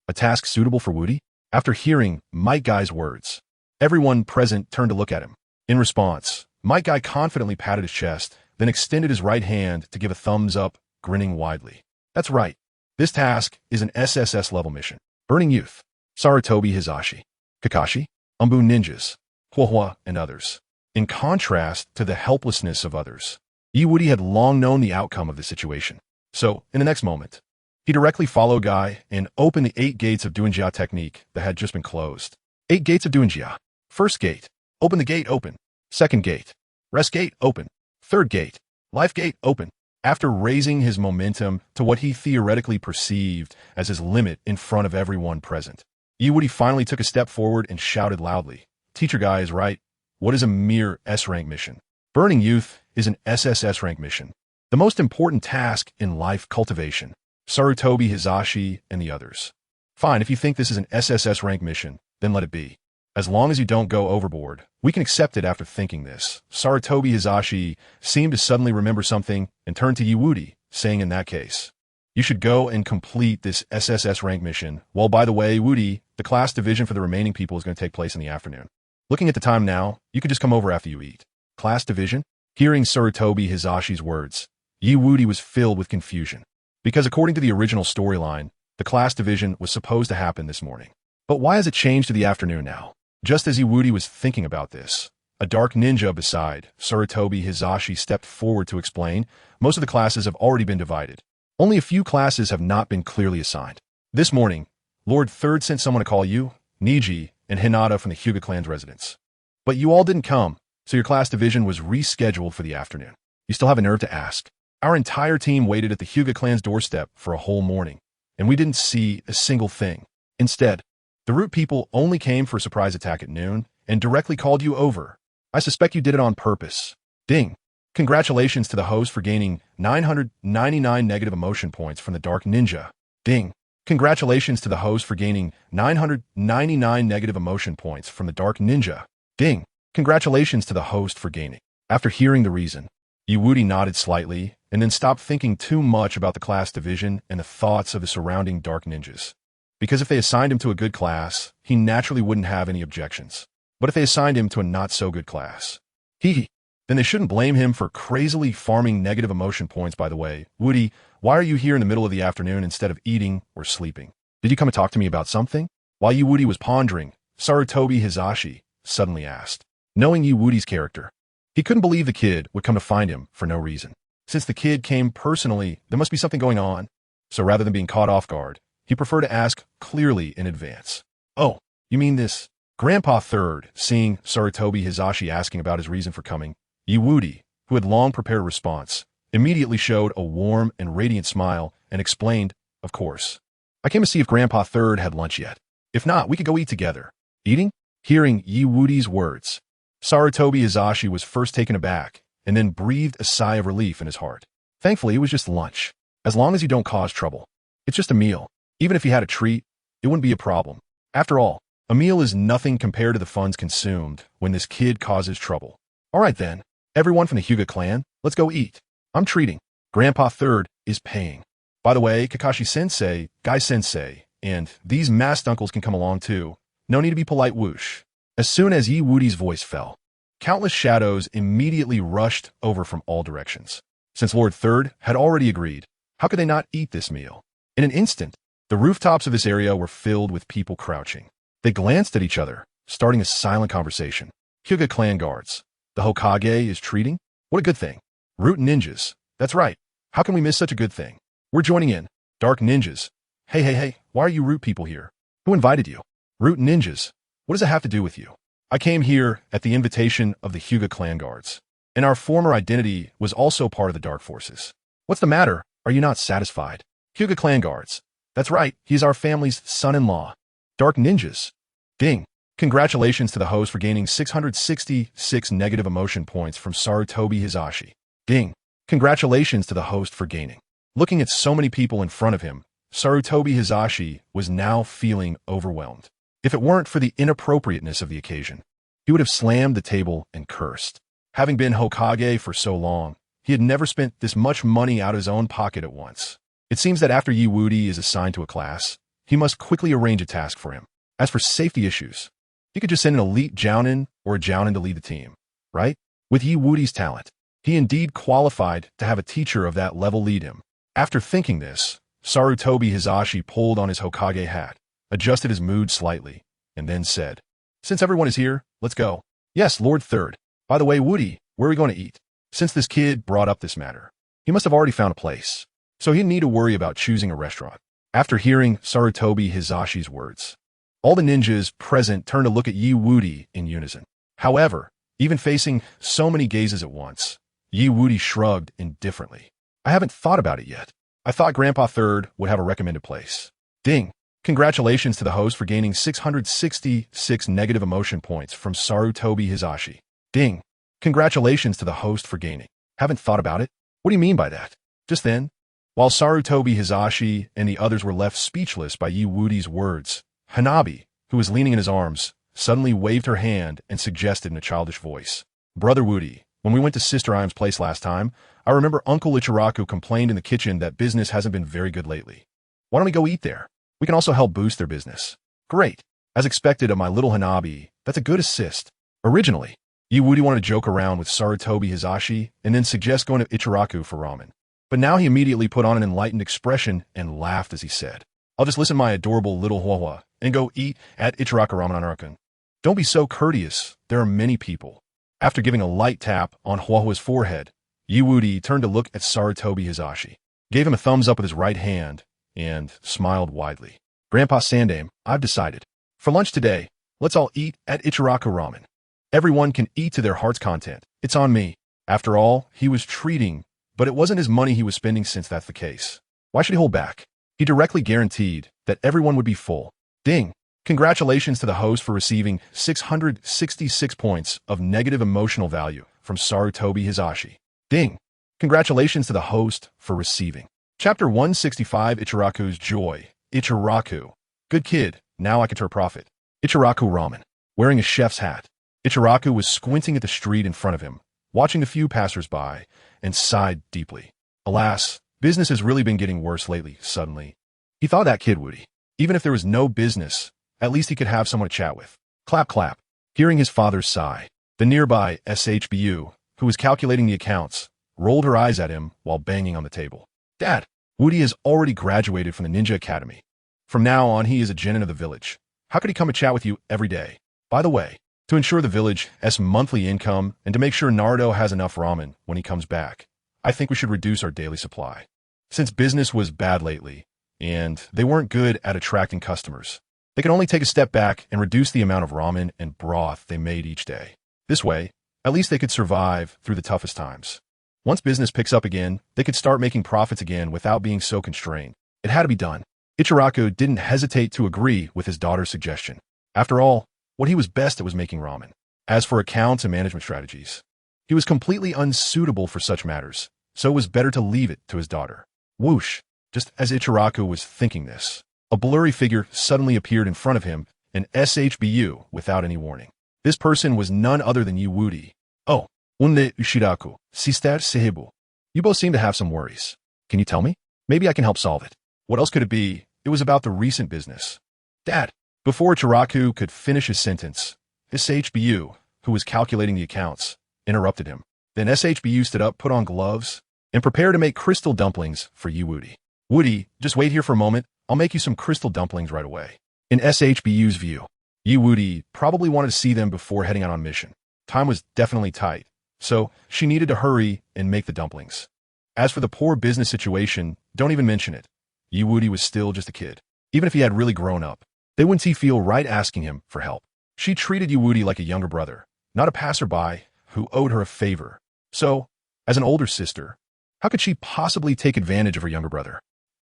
A task suitable for Woody? After hearing Might Guy's words, everyone present turned to look at him. In response, Might Guy confidently patted his chest, then extended his right hand to give a thumbs up, grinning widely. That's right. This task is an SSS level mission. Burning Youth. Sarutobi Hizashi. Kakashi. Anbu ninjas. Huohua and others. In contrast to the helplessness of others, Woody had long known the outcome of the situation. So, in the next moment, he directly followed Guy and opened the 8 gates of Duenjia technique that had just been closed. 8 gates of Duenjia. First gate. Open the gate open. Second gate. Rest gate open. Third gate. Life gate open. After raising his momentum to what he theoretically perceived as his limit in front of everyone present, Woody finally took a step forward and shouted loudly, Teacher Guy is right. What is a mere S-rank mission? Burning Youth is an SSS rank mission. The most important task in life cultivation. Sarutobi Hizashi and the others. Fine, if you think this is an SSS rank mission, then let it be. As long as you don't go overboard, we can accept it after thinking this. Sarutobi Hizashi seemed to suddenly remember something and turned to Woody, saying in that case, you should go and complete this SSS rank mission. Well, by the way, Woody, the class division for the remaining people is going to take place in the afternoon. Looking at the time now, you could just come over after you eat. Class division? Hearing Sarutobi Hizashi's words, Woody was filled with confusion. Because according to the original storyline, the class division was supposed to happen this morning. But why has it changed to the afternoon now? Just as Woody was thinking about this, a dark ninja beside Sarutobi Hizashi stepped forward to explain, most of the classes have already been divided. Only a few classes have not been clearly assigned. This morning, Lord Third sent someone to call you, Neji, and Hinata from the Hyuga clan's residence. But you all didn't come, so your class division was rescheduled for the afternoon. You still have a nerve to ask. Our entire team waited at the Hyuga clan's doorstep for a whole morning, and we didn't see a single thing. Instead, the Root people only came for a surprise attack at noon and directly called you over. I suspect you did it on purpose. Ding. Congratulations to the host for gaining 999 negative emotion points from the Dark Ninja. Ding. Congratulations to the host for gaining 999 negative emotion points from the Dark Ninja. Ding. Congratulations to the host for gaining. After hearing the reason, Woody nodded slightly and then stopped thinking too much about the class division and the thoughts of the surrounding Dark Ninjas. Because if they assigned him to a good class, he naturally wouldn't have any objections. But if they assigned him to a not-so-good class, then they shouldn't blame him for crazily farming negative emotion points. By the way, Woody, why are you here in the middle of the afternoon instead of eating or sleeping? Did you come to talk to me about something? While Woody was pondering, Sarutobi Hizashi suddenly asked. Knowing Woody's character, he couldn't believe the kid would come to find him for no reason. Since the kid came personally, there must be something going on. So rather than being caught off guard, he preferred to ask clearly in advance. Oh, you mean this? Grandpa Third, seeing Sarutobi Hizashi asking about his reason for coming, Woody, who had long prepared a response, immediately showed a warm and radiant smile and explained, of course. I came to see if Grandpa Third had lunch yet. If not, we could go eat together. Eating? Hearing Wudi's words, Sarutobi Hizashi was first taken aback and then breathed a sigh of relief in his heart. Thankfully, it was just lunch. As long as you don't cause trouble. It's just a meal. Even if he had a treat, it wouldn't be a problem. After all, a meal is nothing compared to the funds consumed when this kid causes trouble. All right then, everyone from the Hyuga clan, let's go eat. I'm treating. Grandpa Third is paying. By the way, Kakashi-sensei, Guy-sensei, and these masked uncles can come along too. No need to be polite, whoosh. As soon as Wudi's voice fell, countless shadows immediately rushed over from all directions. Since Lord Third had already agreed, how could they not eat this meal? In an instant, the rooftops of this area were filled with people crouching. They glanced at each other, starting a silent conversation. Hyuga clan guards. The Hokage is treating? What a good thing. Root ninjas. That's right. How can we miss such a good thing? We're joining in. Dark ninjas. Hey, why are you root people here? Who invited you? Root ninjas. What does it have to do with you? I came here at the invitation of the Hyuga clan guards, and our former identity was also part of the dark forces. What's the matter? Are you not satisfied? Hyuga clan guards. That's right, he's our family's son-in-law. Dark ninjas. Ding. Congratulations to the host for gaining 666 negative emotion points from Sarutobi Hizashi. Ding. Congratulations to the host for gaining. Looking at so many people in front of him, Sarutobi Hizashi was now feeling overwhelmed. If it weren't for the inappropriateness of the occasion, he would have slammed the table and cursed. Having been Hokage for so long, he had never spent this much money out of his own pocket at once. It seems that after Wudi is assigned to a class, he must quickly arrange a task for him. As for safety issues, he could just send an elite Jounin or a Jounin to lead the team, right? With Wudi's talent, he indeed qualified to have a teacher of that level lead him. After thinking this, Sarutobi Hizashi pulled on his Hokage hat, adjusted his mood slightly, and then said, "Since everyone is here, let's go." "Yes, Lord Third. By the way, Wudi, where are we going to eat?" Since this kid brought up this matter, he must have already found a place, so he didn't need to worry about choosing a restaurant. After hearing Sarutobi Hizashi's words, all the ninjas present turned to look at Wudi in unison. However, even facing so many gazes at once, Wudi shrugged indifferently. "I haven't thought about it yet. I thought Grandpa Third would have a recommended place." Ding. Congratulations to the host for gaining 666 negative emotion points from Sarutobi Hizashi. Ding. Congratulations to the host for gaining. Haven't thought about it? What do you mean by that? Just then, while Sarutobi Hizashi and the others were left speechless by Wudi's words, Hanabi, who was leaning in his arms, suddenly waved her hand and suggested in a childish voice, "Brother Wudi, when we went to Sister Iam's place last time, I remember Uncle Ichiraku complained in the kitchen that business hasn't been very good lately. Why don't we go eat there? We can also help boost their business." Great. As expected of my little Hanabi, that's a good assist. Originally, Wudi wanted to joke around with Sarutobi Hizashi and then suggest going to Ichiraku for ramen. But now he immediately put on an enlightened expression and laughed as he said, "I'll just listen to my adorable little Huahua and go eat at Ichiraku Ramen on Arakan." "Don't be so courteous. There are many people." After giving a light tap on Huahua's forehead, Wudi turned to look at Sarutobi Hizashi, gave him a thumbs up with his right hand, and smiled widely. "Grandpa Sandame, I've decided. For lunch today, let's all eat at Ichiraku Ramen. Everyone can eat to their heart's content. It's on me." After all, he was treating, but it wasn't his money he was spending since that's the case. Why should he hold back? He directly guaranteed that everyone would be full. Ding. Congratulations to the host for receiving 666 points of negative emotional value from Sarutobi Hizashi. Ding. Congratulations to the host for receiving. Chapter 165, Ichiraku's Joy. Ichiraku. Good kid, now I can turn a profit. Ichiraku Ramen. Wearing a chef's hat, Ichiraku was squinting at the street in front of him, watching the few passers-by, and sighed deeply. Alas, business has really been getting worse lately, suddenly. He thought of that kid, Wudi. Even if there was no business, at least he could have someone to chat with. Clap, clap. Hearing his father's sigh, the nearby SHBU, who was calculating the accounts, rolled her eyes at him while banging on the table. "Dad, Wudi has already graduated from the Ninja Academy. From now on, he is a genin of the village. How could he come and chat with you every day? By the way, to ensure the village's monthly income and to make sure Naruto has enough ramen when he comes back, I think we should reduce our daily supply. Since business was bad lately, and they weren't good at attracting customers, they can only take a step back and reduce the amount of ramen and broth they made each day. This way, at least they could survive through the toughest times. Once business picks up again, they could start making profits again without being so constrained. It had to be done. Ichiraku didn't hesitate to agree with his daughter's suggestion. After all, what he was best at was making ramen. As for accounts and management strategies, he was completely unsuitable for such matters, so it was better to leave it to his daughter. Whoosh! Just as Ichiraku was thinking this, a blurry figure suddenly appeared in front of him, an SHBU, without any warning. This person was none other than Wudi. Oh, unde Ushiraku, sister Sehibu. You both seem to have some worries. Can you tell me? Maybe I can help solve it. What else could it be? It was about the recent business. Dad. Before Ichiraku could finish his sentence, SHBU, who was calculating the accounts, interrupted him. Then SHBU stood up, put on gloves, and prepared to make crystal dumplings for Wudi. Wudi, just wait here for a moment. I'll make you some crystal dumplings right away. In SHBU's view, Wudi probably wanted to see them before heading out on mission. Time was definitely tight, so she needed to hurry and make the dumplings. As for the poor business situation, don't even mention it. Wudi was still just a kid. Even if he had really grown up, they wouldn't he feel right asking him for help. She treated Wudi like a younger brother, not a passerby who owed her a favor. So, as an older sister, how could she possibly take advantage of her younger brother?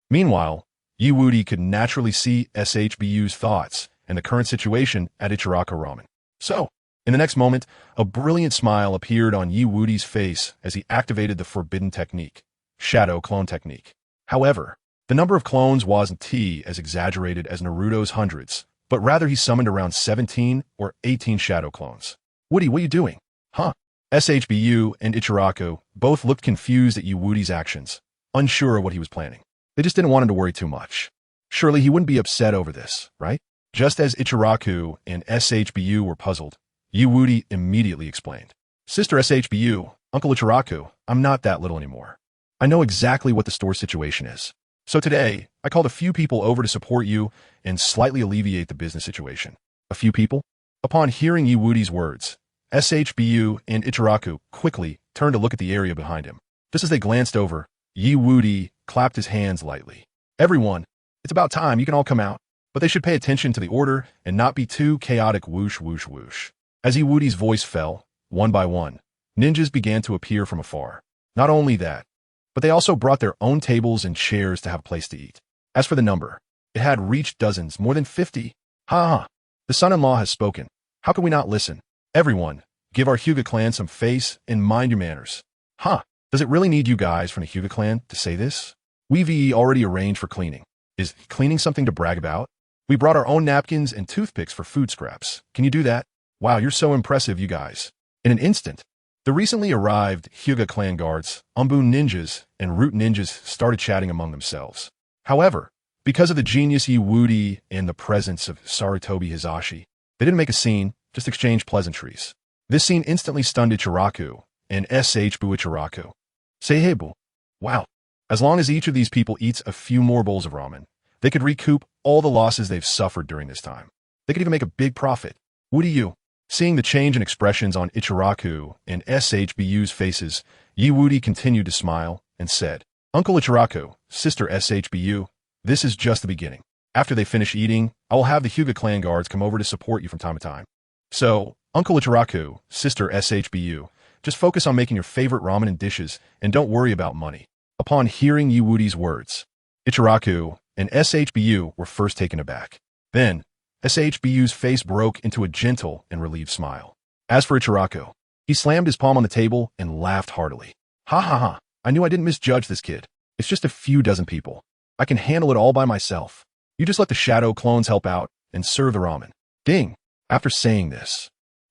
Meanwhile, Wudi could naturally see SHBU's thoughts and the current situation at Ichiraku Ramen. So, in the next moment, a brilliant smile appeared on Wudi's face as he activated the forbidden technique, shadow clone technique. However, the number of clones wasn't as exaggerated as Naruto's hundreds, but rather he summoned around 17 or 18 shadow clones. Wudi, what are you doing? Huh? SHBU and Ichiraku both looked confused at Wudi's actions, unsure of what he was planning. They just didn't want him to worry too much. Surely he wouldn't be upset over this, right? Just as Ichiraku and SHBU were puzzled, Wudi immediately explained. Sister SHBU, Uncle Ichiraku, I'm not that little anymore. I know exactly what the store situation is. So today, I called a few people over to support you and slightly alleviate the business situation. A few people? Upon hearing Wudi's words, SHBU and Ichiraku quickly turned to look at the area behind him. Just as they glanced over, Wudi clapped his hands lightly. Everyone, it's about time, you can all come out. But they should pay attention to the order and not be too chaotic. Whoosh, whoosh, whoosh. As Wudi's voice fell, one by one, ninjas began to appear from afar. Not only that, but they also brought their own tables and chairs to have a place to eat. As for the number, it had reached dozens, more than 50. Ha ha, the son-in-law has spoken. How can we not listen? Everyone, give our Hyuga clan some face and mind your manners. Huh, does it really need you guys from the Hyuga clan to say this? We've already arranged for cleaning. Is cleaning something to brag about? We brought our own napkins and toothpicks for food scraps. Can you do that? Wow, you're so impressive, you guys. In an instant, the recently arrived Hyuga clan guards, Anbu ninjas, and Root ninjas started chatting among themselves. However, because of the genius Wudi and the presence of Sarutobi Hizashi, they didn't make a scene, just exchange pleasantries. This scene instantly stunned Ichiraku and SHBU Ichiraku. Seihebu. Wow. As long as each of these people eats a few more bowls of ramen, they could recoup all the losses they've suffered during this time. They could even make a big profit. Wudi, seeing the change in expressions on Ichiraku and SHBU's faces, Wudi continued to smile and said, Uncle Ichiraku, Sister SHBU, this is just the beginning. After they finish eating, I will have the Hyuga clan guards come over to support you from time to time. So, Uncle Ichiraku, Sister SHBU, just focus on making your favorite ramen and dishes and don't worry about money. Upon hearing Wudi's words, Ichiraku and SHBU were first taken aback. Then, SHBU's face broke into a gentle and relieved smile. As for Ichiraku, he slammed his palm on the table and laughed heartily. Ha ha ha, I knew I didn't misjudge this kid. It's just a few dozen people. I can handle it all by myself. You just let the shadow clones help out and serve the ramen. Ding! After saying this,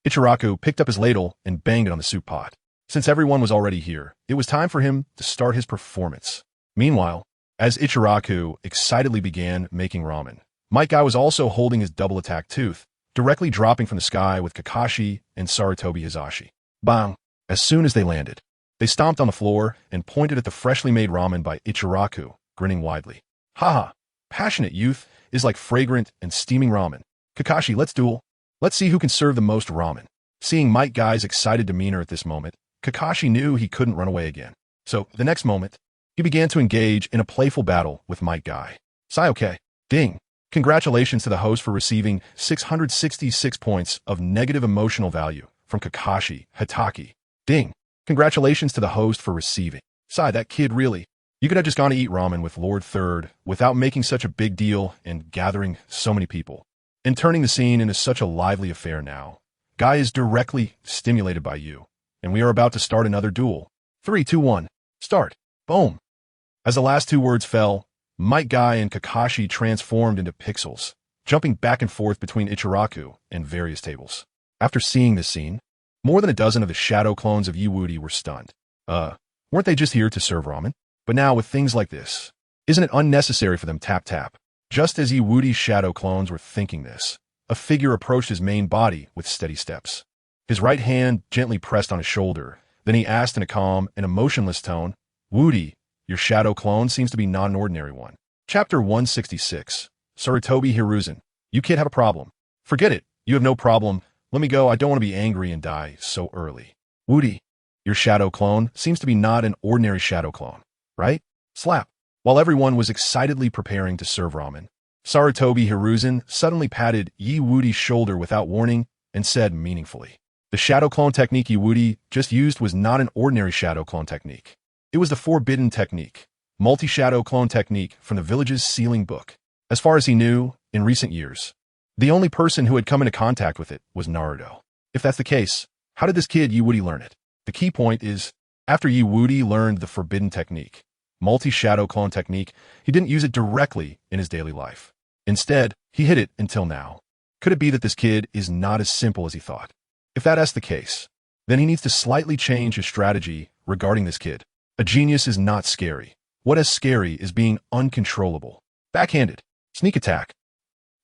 Ichiraku picked up his ladle and banged it on the soup pot. Since everyone was already here, it was time for him to start his performance. Meanwhile, as Ichiraku excitedly began making ramen, Might Guy was also holding his double attack tooth, directly dropping from the sky with Kakashi and Sarutobi Hizashi. Bang! As soon as they landed, they stomped on the floor and pointed at the freshly made ramen by Ichiraku, grinning widely. Haha! Passionate youth is like fragrant and steaming ramen. Kakashi, let's duel. Let's see who can serve the most ramen. Seeing Might Guy's excited demeanor at this moment, Kakashi knew he couldn't run away again. So, the next moment, he began to engage in a playful battle with Might Guy. Sayuke. Ding. Congratulations to the host for receiving 666 points of negative emotional value from Kakashi Hitaki. Ding. Congratulations to the host for receiving. Sigh, that kid really. You could have just gone to eat ramen with Lord Third without making such a big deal and gathering so many people, and turning the scene into such a lively affair now. Guy is directly stimulated by you, and we are about to start another duel. 3, 2, 1. Start. Boom. As the last two words fell, Might Guy and Kakashi transformed into pixels, jumping back and forth between Ichiraku and various tables. After seeing this scene, more than a dozen of the shadow clones of Woody were stunned. Weren't they just here to serve ramen? But now with things like this, isn't it unnecessary for them tap? Just as Woody's shadow clones were thinking this, a figure approached his main body with steady steps. His right hand gently pressed on his shoulder. Then he asked in a calm and emotionless tone, Woody, your shadow clone seems to be not an ordinary one. Chapter 166. Sarutobi Hiruzen. You kid have a problem. Forget it. You have no problem. Let me go. I don't want to be angry and die so early. Woody, your shadow clone seems to be not an ordinary shadow clone, right? Slap. While everyone was excitedly preparing to serve ramen, Sarutobi Hiruzen suddenly patted Woody's shoulder without warning and said meaningfully, the shadow clone technique Woody just used was not an ordinary shadow clone technique. It was the forbidden technique, multi-shadow clone technique from the village's sealing book. As far as he knew, in recent years, the only person who had come into contact with it was Naruto. If that's the case, how did this kid Woody learn it? The key point is, after Woody learned the forbidden technique, multi-shadow clone technique, he didn't use it directly in his daily life. Instead, he hid it until now. Could it be that this kid is not as simple as he thought? If that's the case, then he needs to slightly change his strategy regarding this kid. A genius is not scary. What is scary is being uncontrollable. Backhanded. Sneak attack.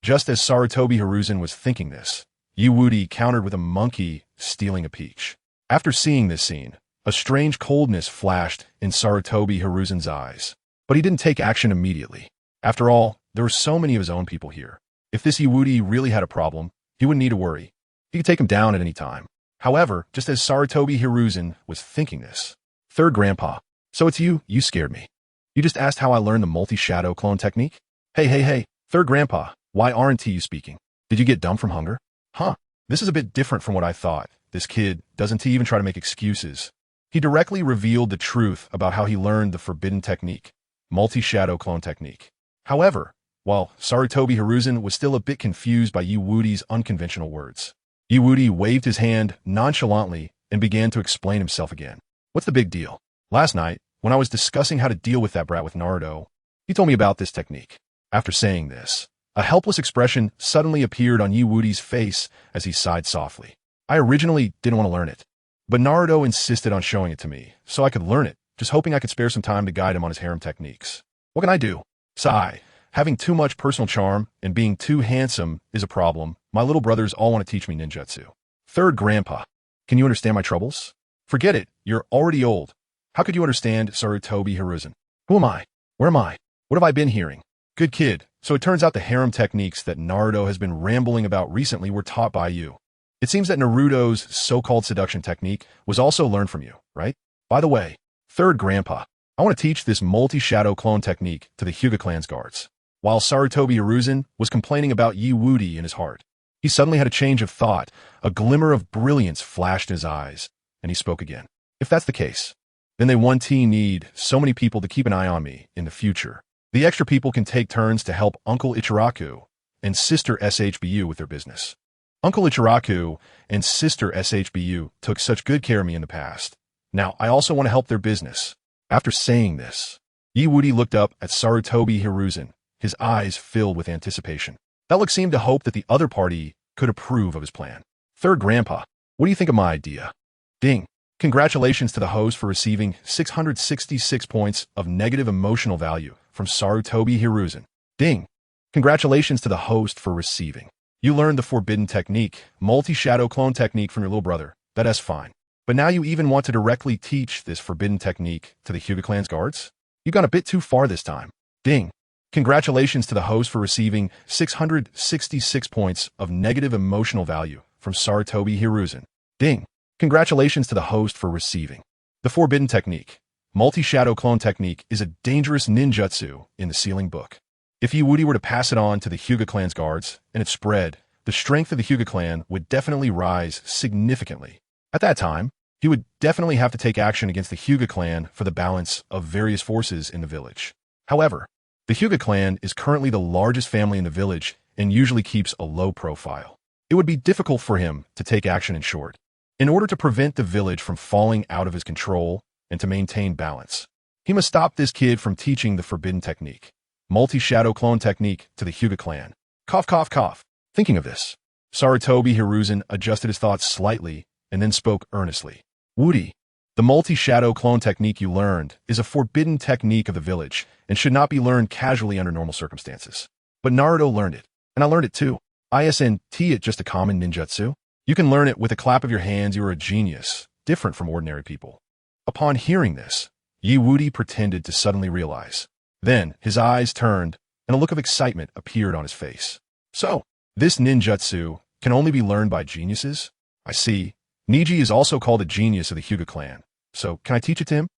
Just as Sarutobi Hiruzen was thinking this, Woody countered with a monkey stealing a peach. After seeing this scene, a strange coldness flashed in Sarutobi Hiruzen's eyes. But he didn't take action immediately. After all, there were so many of his own people here. If this Woody really had a problem, he wouldn't need to worry. He could take him down at any time. However, just as Sarutobi Hiruzen was thinking this, Third Grandpa, so it's you scared me. You just asked how I learned the multi-shadow clone technique? Hey, Third Grandpa, why aren't you speaking? Did you get dumb from hunger? Huh, this is a bit different from what I thought. This kid doesn't even try to make excuses. He directly revealed the truth about how he learned the forbidden technique, multi-shadow clone technique. However, while Sarutobi Hiruzen was still a bit confused by Woody's unconventional words, Woody waved his hand nonchalantly and began to explain himself again. What's the big deal? Last night, when I was discussing how to deal with that brat with Naruto, he told me about this technique. After saying this, a helpless expression suddenly appeared on Woody's face as he sighed softly. I originally didn't want to learn it, but Naruto insisted on showing it to me, so I could learn it, just hoping I could spare some time to guide him on his harem techniques. What can I do? Sigh. Having too much personal charm and being too handsome is a problem. My little brothers all want to teach me ninjutsu. Third Grandpa, can you understand my troubles? Forget it. You're already old. How could you understand Sarutobi Hiruzen? Who am I? Where am I? What have I been hearing? Good kid. So it turns out the harem techniques that Naruto has been rambling about recently were taught by you. It seems that Naruto's so-called seduction technique was also learned from you, right? By the way, Third Grandpa, I want to teach this multi-shadow clone technique to the Hyuga clan's guards. While Sarutobi Hiruzen was complaining about Woody in his heart, he suddenly had a change of thought. A glimmer of brilliance flashed in his eyes, and he spoke again. If that's the case, then they one team need so many people to keep an eye on me in the future. The extra people can take turns to help Uncle Ichiraku and Sister SHBU with their business. Uncle Ichiraku and Sister SHBU took such good care of me in the past. Now, I also want to help their business. After saying this, Woody looked up at Sarutobi Hiruzen, his eyes filled with anticipation. That look seemed to hope that the other party could approve of his plan. Third Grandpa, what do you think of my idea? Ding. Congratulations to the host for receiving 666 points of negative emotional value from Sarutobi Hiruzen. Ding. Congratulations to the host for receiving. You learned the forbidden technique, multi-shadow clone technique from your little brother. That's fine. But now you even want to directly teach this forbidden technique to the Hyuga clan's guards? You got a bit too far this time. Ding. Congratulations to the host for receiving 666 points of negative emotional value from Sarutobi Hiruzen. Ding. Congratulations to the host for receiving. The forbidden technique, multi-shadow clone technique, is a dangerous ninjutsu in the sealing book. If Woody were to pass it on to the Hyuga clan's guards and it spread, the strength of the Hyuga clan would definitely rise significantly. At that time, he would definitely have to take action against the Hyuga clan for the balance of various forces in the village. However, the Hyuga clan is currently the largest family in the village and usually keeps a low profile. It would be difficult for him to take action in short. In order to prevent the village from falling out of his control and to maintain balance, he must stop this kid from teaching the forbidden technique, multi-shadow clone technique, to the Hyuga clan. Cough, cough, cough. Thinking of this, Sarutobi Hiruzen adjusted his thoughts slightly and then spoke earnestly. Wudi, the multi-shadow clone technique you learned is a forbidden technique of the village and should not be learned casually under normal circumstances. But Naruto learned it, and I learned it too. Isn't it just a common ninjutsu? You can learn it with a clap of your hands. You are a genius, different from ordinary people. Upon hearing this, Wudi pretended to suddenly realize. Then his eyes turned, and a look of excitement appeared on his face. So, this ninjutsu can only be learned by geniuses? I see. Neji is also called a genius of the Hyuga clan. So, can I teach it to him?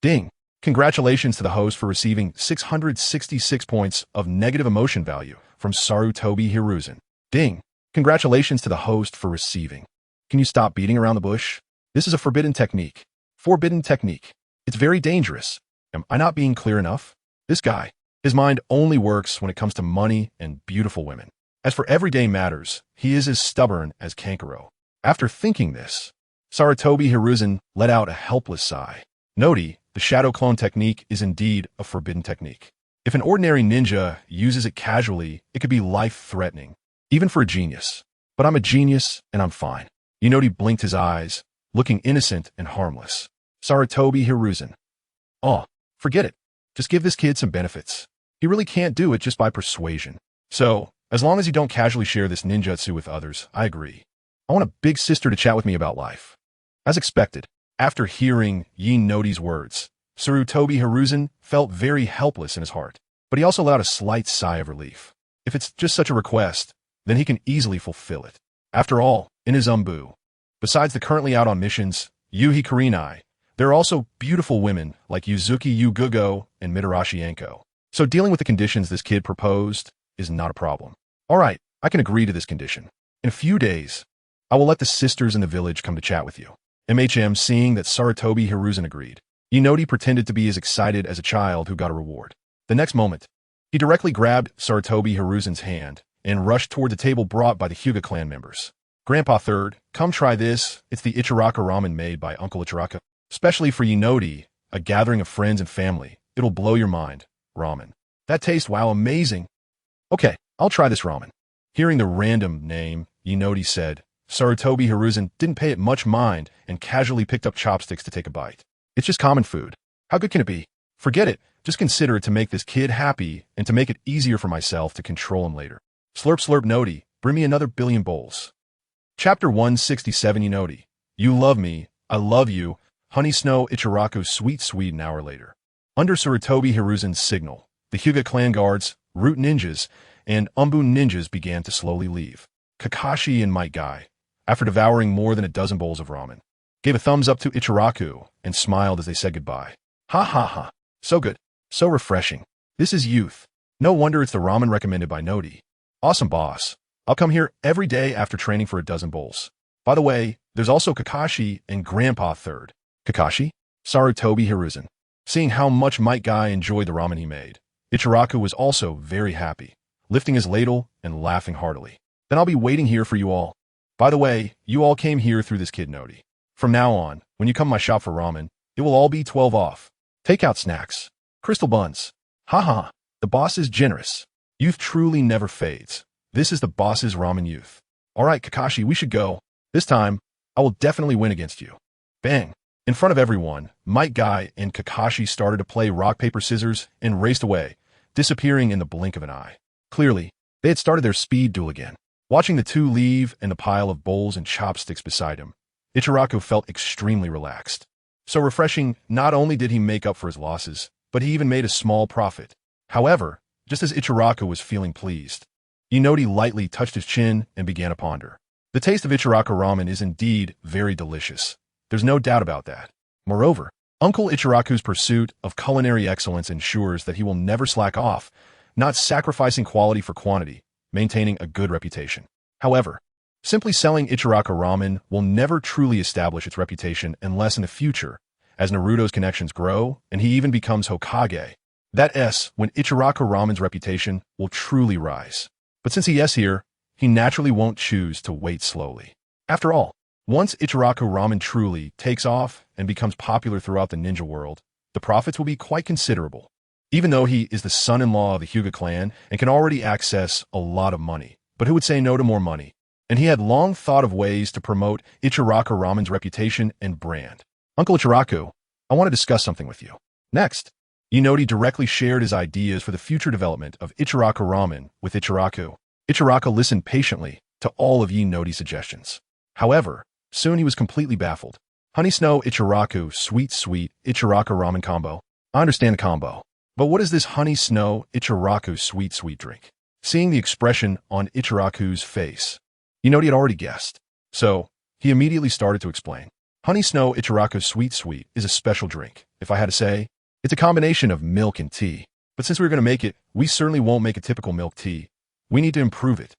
Ding! Congratulations to the host for receiving 666 points of negative emotion value from Sarutobi Hiruzen. Ding! Congratulations to the host for receiving. Can you stop beating around the bush? This is a forbidden technique. Forbidden technique. It's very dangerous. Am I not being clear enough? This guy, his mind only works when it comes to money and beautiful women. As for everyday matters, he is as stubborn as Kankuro. After thinking this, Sarutobi Hiruzen let out a helpless sigh. Nodi, the shadow clone technique, is indeed a forbidden technique. If an ordinary ninja uses it casually, it could be life-threatening, even for a genius. But I'm a genius, and I'm fine. Nodi blinked his eyes, looking innocent and harmless. Sarutobi Hiruzen. Oh, forget it. Just give this kid some benefits. He really can't do it just by persuasion. So, as long as you don't casually share this ninjutsu with others, I agree. I want a big sister to chat with me about life. As expected, after hearing Nodi's words, Sarutobi Hiruzen felt very helpless in his heart, but he also allowed a slight sigh of relief. If it's just such a request, then he can easily fulfill it. After all, in his Anbu, besides the currently out on missions, Yuhi Kurenai, there are also beautiful women like Yuzuki Yugugo and Mitarashi Anko. So dealing with the conditions this kid proposed is not a problem. All right, I can agree to this condition. In a few days, I will let the sisters in the village come to chat with you. MHM, seeing that Sarutobi Hiruzen agreed, Nodi pretended to be as excited as a child who got a reward. The next moment, he directly grabbed Sarutobi Hiruzen's hand and rushed toward the table brought by the Hyuga clan members. Grandpa Third, come try this. It's the Ichiraka ramen made by Uncle Ichiraka. Especially for Nodi, a gathering of friends and family. It'll blow your mind. Ramen. That tastes, wow, amazing. Okay, I'll try this ramen. Hearing the random name, Nodi said, Sarutobi Hiruzen didn't pay it much mind and casually picked up chopsticks to take a bite. It's just common food. How good can it be? Forget it. Just consider it to make this kid happy and to make it easier for myself to control him later. Slurp slurp Nodi, bring me another billion bowls. Chapter 167 Nodi. You love me. I love you. Honey Snow Ichiraku's sweet sweet an hour later. Under Sarutobi Hiruzen's signal, the Hyuga clan guards, Root ninjas, and Anbu ninjas began to slowly leave. Kakashi and Might Guy, after devouring more than a dozen bowls of ramen, gave a thumbs up to Ichiraku and smiled as they said goodbye. Ha ha ha. So good. So refreshing. This is youth. No wonder it's the ramen recommended by Nodi. Awesome, boss. I'll come here every day after training for a dozen bowls. By the way, there's also Kakashi and Grandpa Third. Kakashi? Sarutobi Hiruzen. Seeing how much Might Guy enjoyed the ramen he made, Ichiraku was also very happy, lifting his ladle and laughing heartily. Then I'll be waiting here for you all. By the way, you all came here through this kid Nodi. From now on, when you come to my shop for ramen, it will all be 12 off. Takeout snacks. Crystal buns. Haha, the boss is generous. Youth truly never fades. This is the boss's ramen youth. All right, Kakashi, we should go. This time, I will definitely win against you. Bang. In front of everyone, Might Guy and Kakashi started to play rock, paper, scissors and raced away, disappearing in the blink of an eye. Clearly, they had started their speed duel again. Watching the two leave and the pile of bowls and chopsticks beside him, Ichiraku felt extremely relaxed. So refreshing, not only did he make up for his losses, but he even made a small profit. However, just as Ichiraku was feeling pleased, Nodi lightly touched his chin and began to ponder. The taste of Ichiraku ramen is indeed very delicious. There's no doubt about that. Moreover, Uncle Ichiraku's pursuit of culinary excellence ensures that he will never slack off, not sacrificing quality for quantity, maintaining a good reputation. However, Simply selling Ichiraka Ramen will never truly establish its reputation unless in the future, as Naruto's connections grow and he even becomes Hokage. When Ichiraka Ramen's reputation will truly rise. But since he is here, he naturally won't choose to wait slowly. After all, once Ichiraka Ramen truly takes off and becomes popular throughout the ninja world, the profits will be quite considerable. Even though he is the son-in-law of the Hyuga clan and can already access a lot of money, but who would say no to more money? And he had long thought of ways to promote Ichiraka Ramen's reputation and brand. Uncle Ichiraku, I want to discuss something with you. Next, Nodi directly shared his ideas for the future development of Ichiraka Ramen with Ichiraku. Ichiraka listened patiently to all of Nodi's suggestions. However, soon he was completely baffled. Honey Snow Ichiraku Sweet Ichiraka Ramen combo. I understand the combo. But what is this Honey Snow Ichiraku Sweet drink? Seeing the expression on Ichiraku's face, Nodi had already guessed. So, he immediately started to explain. Honey Snow Ichiraku Sweet is a special drink. If I had to say, it's a combination of milk and tea. But since we're going to make it, we certainly won't make a typical milk tea. We need to improve it.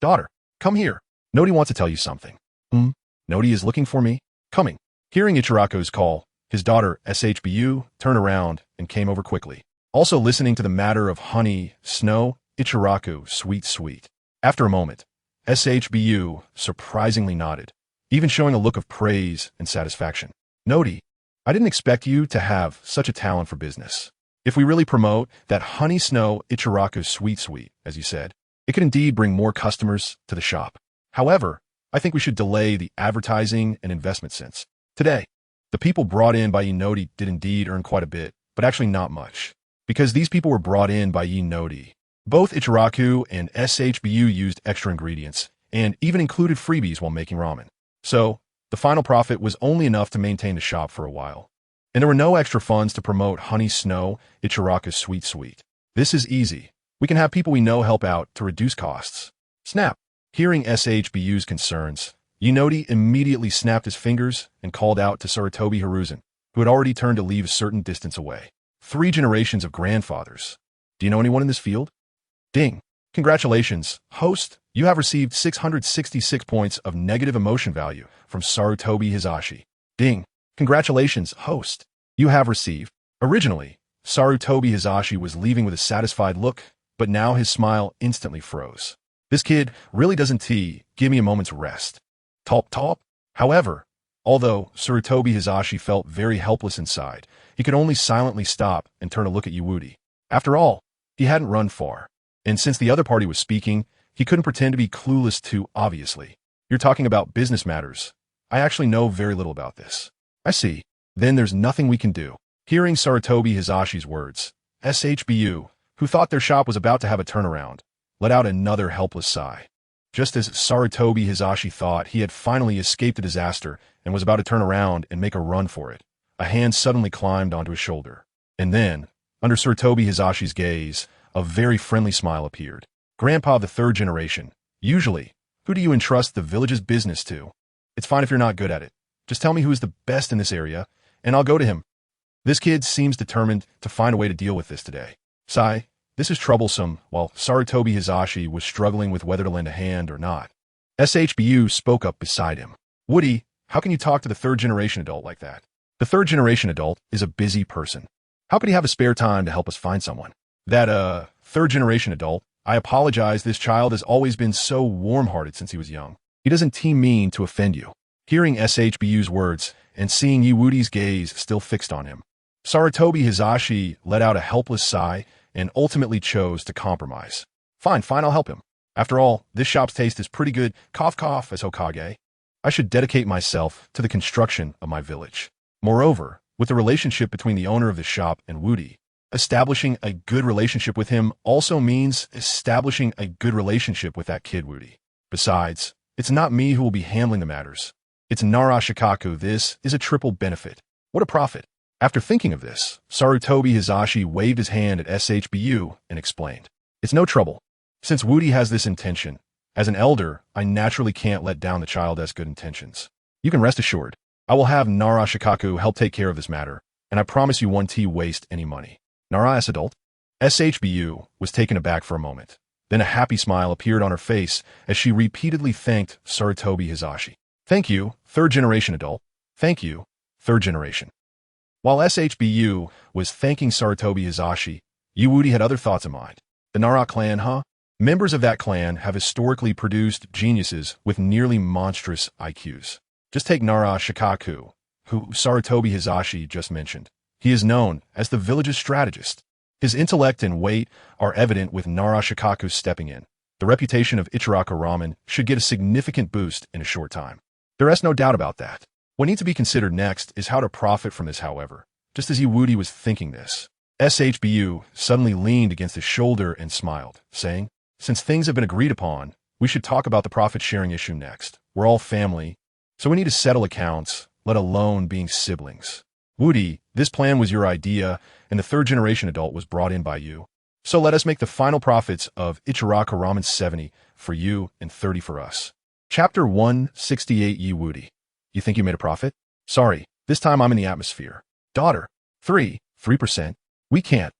Daughter, come here. Nodi wants to tell you something. Nodi is looking for me? Coming. Hearing Ichiraku's call, his daughter, SHBU, turned around and came over quickly. Also listening to the matter of Honey Snow Ichiraku Sweet. After a moment, SHBU surprisingly nodded, even showing a look of praise and satisfaction. Nodi, I didn't expect you to have such a talent for business. If we really promote that Honey Snow Ichiraku Sweet, as you said, it could indeed bring more customers to the shop. However, I think we should delay the advertising and investment since today, the people brought in by Nodi did indeed earn quite a bit, but actually not much, because these people were brought in by Nodi. Both Ichiraku and SHBU used extra ingredients and even included freebies while making ramen. So, the final profit was only enough to maintain the shop for a while. And there were no extra funds to promote Honey Snow Ichiraku Sweet. This is easy. We can have people we know help out to reduce costs. Snap. Hearing SHBU's concerns, Nodi immediately snapped his fingers and called out to Sarutobi Hiruzen, who had already turned to leave a certain distance away. 3 generations of grandfathers. Do you know anyone in this field? Ding. Congratulations, host. You have received 666 points of negative emotion value from Sarutobi Hisashi. Ding. Congratulations, host. You have received. Originally, Sarutobi Hisashi was leaving with a satisfied look, but now his smile instantly froze. This kid really doesn't give me a moment's rest. Top. However, although Sarutobi Hisashi felt very helpless inside, he could only silently stop and turn a look at Woody. After all, he hadn't run far. And since the other party was speaking, he couldn't pretend to be clueless too obviously. You're talking about business matters. I actually know very little about this. I see. Then there's nothing we can do. Hearing Sarutobi Hisashi's words, SHBU, who thought their shop was about to have a turnaround, let out another helpless sigh. Just as Sarutobi Hisashi thought he had finally escaped a disaster and was about to turn around and make a run for it, a hand suddenly climbed onto his shoulder. And then, under Sarutobi Hisashi's gaze, a very friendly smile appeared. Grandpa of the 3rd generation. Usually, who do you entrust the village's business to? It's fine if you're not good at it. Just tell me who is the best in this area, and I'll go to him. This kid seems determined to find a way to deal with this today. Sigh. This is troublesome, while Sarutobi Hisashi was struggling with whether to lend a hand or not. SHBU spoke up beside him. Woody, how can you talk to the 3rd generation adult like that? The 3rd generation adult is a busy person. How could he have a spare time to help us find someone? That, 3rd generation adult, I apologize, this child has always been so warm-hearted since he was young. He doesn't mean to offend you. Hearing SHBU's words and seeing Woody's gaze still fixed on him, Sarutobi Hisashi let out a helpless sigh and ultimately chose to compromise. Fine, I'll help him. After all, this shop's taste is pretty good, cough as Hokage. I should dedicate myself to the construction of my village. Moreover, with the relationship between the owner of the shop and Woody, establishing a good relationship with him also means establishing a good relationship with that kid Woody. Besides, it's not me who will be handling the matters. It's Nara Shikaku. This is a triple benefit. What a profit. After thinking of this, Sarutobi Hisashi waved his hand at SHBU and explained. It's no trouble. Since Woody has this intention, as an elder, I naturally can't let down the child's good intentions. You can rest assured. I will have Nara Shikaku help take care of this matter, and I promise you won't waste any money. Nara as adult? SHBU was taken aback for a moment. Then a happy smile appeared on her face as she repeatedly thanked Sarutobi Hizashi. Thank you, third-generation adult. Thank you, third generation. While SHBU was thanking Sarutobi Hizashi, Yewudi had other thoughts in mind. The Nara clan, huh? Members of that clan have historically produced geniuses with nearly monstrous IQs. Just take Nara Shikaku, who Sarutobi Hizashi just mentioned. He is known as the village's strategist. His intellect and weight are evident with Nara Shikaku stepping in. The reputation of Ichiraku Ramen should get a significant boost in a short time. There is no doubt about that. What needs to be considered next is how to profit from this, however. Just as Yewudi was thinking this, SHBU suddenly leaned against his shoulder and smiled, saying, since things have been agreed upon, we should talk about the profit-sharing issue next. We're all family, so we need to settle accounts, let alone being siblings. Wudi, this plan was your idea, and the third-generation adult was brought in by you. So let us make the final profits of Ichiraku Ramen 70 for you and 30 for us. Chapter 168 Yewudi. You think you made a profit? Sorry, this time I'm in the atmosphere. Daughter. 3%. We can't.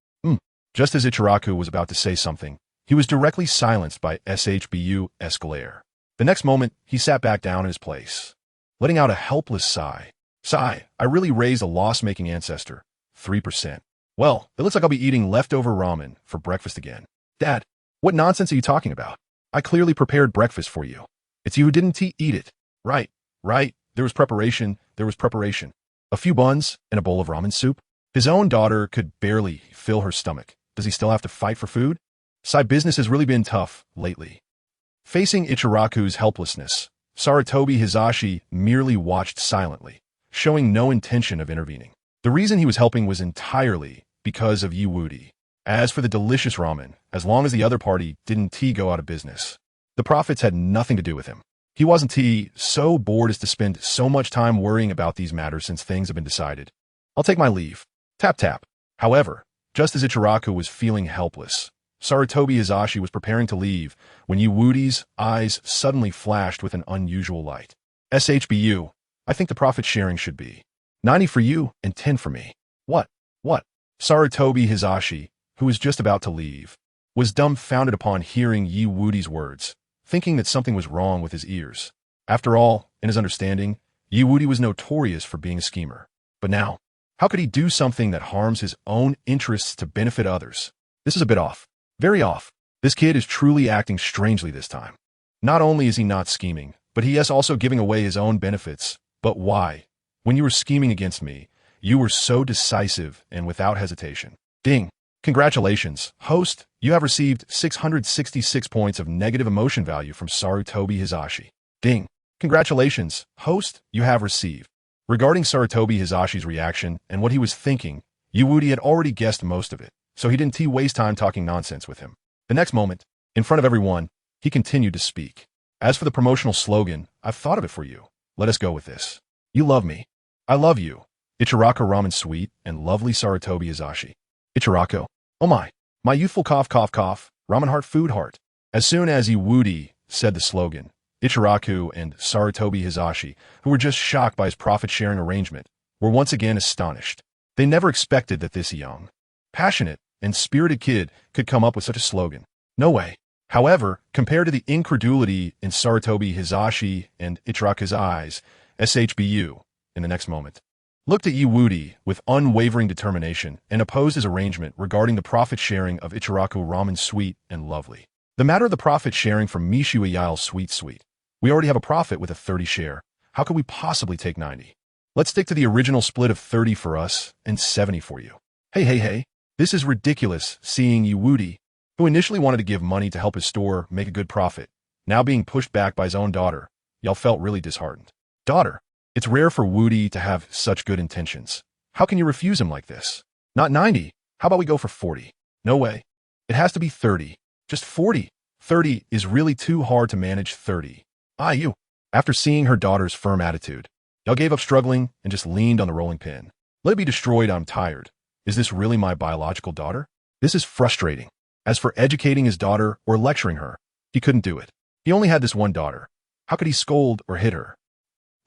Just as Ichiraku was about to say something, he was directly silenced by SHBU's glare. The next moment, he sat back down in his place, letting out a helpless sigh. I really raised a loss-making ancestor. 3%. Well, it looks like I'll be eating leftover ramen for breakfast again. Dad, what nonsense are you talking about? I clearly prepared breakfast for you. It's you who didn't eat it. Right. There was preparation. A few buns and a bowl of ramen soup. His own daughter could barely fill her stomach. Does he still have to fight for food? Business has really been tough lately. Facing Ichiraku's helplessness, Sarutobi Hizashi merely watched silently, showing no intention of intervening. The reason he was helping was entirely because of Yewudi. As for the delicious ramen, as long as the other party didn't go out of business, the profits had nothing to do with him. He wasn't so bored as to spend so much time worrying about these matters since things have been decided. I'll take my leave. Tap tap. However, just as Ichiraku was feeling helpless, Sarutobi Hizashi was preparing to leave when Yewudi's eyes suddenly flashed with an unusual light. SHBU, I think the profit sharing should be 90 for you and 10 for me. What? Sarutobi Hizashi, who was just about to leave, was dumbfounded upon hearing Yewudi's words, thinking that something was wrong with his ears. After all, in his understanding, Yewudi was notorious for being a schemer. But now, how could he do something that harms his own interests to benefit others? This is a bit off. Very off. This kid is truly acting strangely this time. Not only is he not scheming, but he is also giving away his own benefits. But why? When you were scheming against me, you were so decisive and without hesitation. Ding. Congratulations, host. You have received 666 points of negative emotion value from Sarutobi Hizashi. Ding. Congratulations, host. You have received. Regarding Sarutobi Hizashi's reaction and what he was thinking, Yewudi had already guessed most of it, so he didn't waste time talking nonsense with him. The next moment, in front of everyone, he continued to speak. As for the promotional slogan, I've thought of it for you. Let us go with this. You love me. I love you. Ichiraku Ramen Sweet and lovely Sarutobi Hizashi. Ichiraku. Oh my youthful cough, ramen heart, food heart. As soon as Yewudi said the slogan, Ichiraku and Sarutobi Hizashi, who were just shocked by his profit-sharing arrangement, were once again astonished. They never expected that this young, passionate, and spirited kid could come up with such a slogan. No way. However, compared to the incredulity in Sarutobi Hizashi and Ichiraku's eyes, SHBU, in the next moment, looked at Yewudi with unwavering determination and opposed his arrangement regarding the profit-sharing of Ichiraku Ramen Sweet and Lovely. The matter of the profit-sharing from Mishiwa Yile Sweet. We already have a profit with a 30 share. How could we possibly take 90? Let's stick to the original split of 30 for us and 70 for you. Hey. This is ridiculous, seeing Yewudi, who initially wanted to give money to help his store make a good profit, now being pushed back by his own daughter. Y'all felt really disheartened. Daughter. It's rare for Wudi to have such good intentions. How can you refuse him like this? Not 90. How about we go for 40? No way. It has to be 30. Just 40. 30 is really too hard to manage. 30. You. After seeing her daughter's firm attitude, y'all gave up struggling and just leaned on the rolling pin. Let it be destroyed, I'm tired. Is this really my biological daughter? This is frustrating. As for educating his daughter or lecturing her, he couldn't do it. He only had this one daughter. How could he scold or hit her?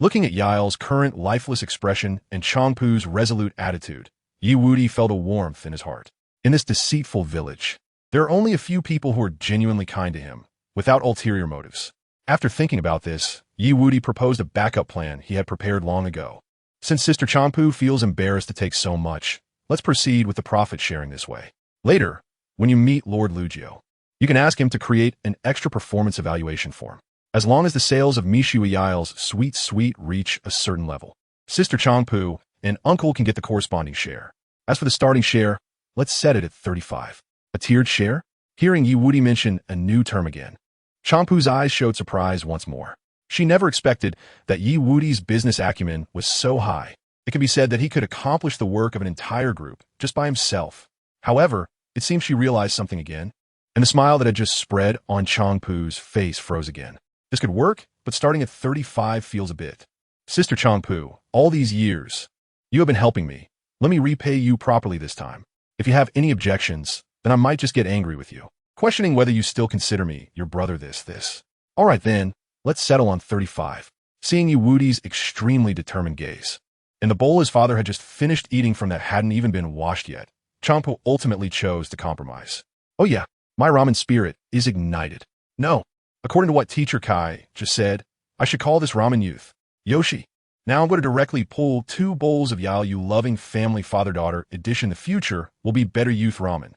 Looking at Yile's current lifeless expression and Chongpu's resolute attitude, Yewudi felt a warmth in his heart. In this deceitful village, There are only a few people who are genuinely kind to him, without ulterior motives. After thinking about this, Wudi proposed a backup plan he had prepared long ago. Since Sister Chanpu feels embarrassed to take so much, let's proceed with the profit sharing this way. Later, when you meet Lord Lugio, you can ask him to create an extra performance evaluation form. As long as the sales of Mishu Yael's Sweet Sweet reach a certain level, Sister Changpu and Uncle can get the corresponding share. As for the starting share, let's set it at 35. A tiered share? Hearing Wudi mention a new term again, Changpu's eyes showed surprise once more. She never expected that Wudi's business acumen was so high. It can be said that he could accomplish the work of an entire group just by himself. However, it seems she realized something again, and the smile that had just spread on Changpu's face froze again. This could work, but starting at 35 feels a bit. Sister Changpu, all these years, you have been helping me. Let me repay you properly this time. If you have any objections, then I might just get angry with you, questioning whether you still consider me your brother this. All right then, let's settle on 35. Seeing Wudi's extremely determined gaze, and the bowl his father had just finished eating from that hadn't even been washed yet, Changpu ultimately chose to compromise. Oh yeah, my ramen spirit is ignited. No. According to what Teacher Kai just said, I should call this ramen youth Yoshi. Now I'm going to directly pull 2 bowls of Yao you loving family father-daughter edition. The future will be better youth ramen.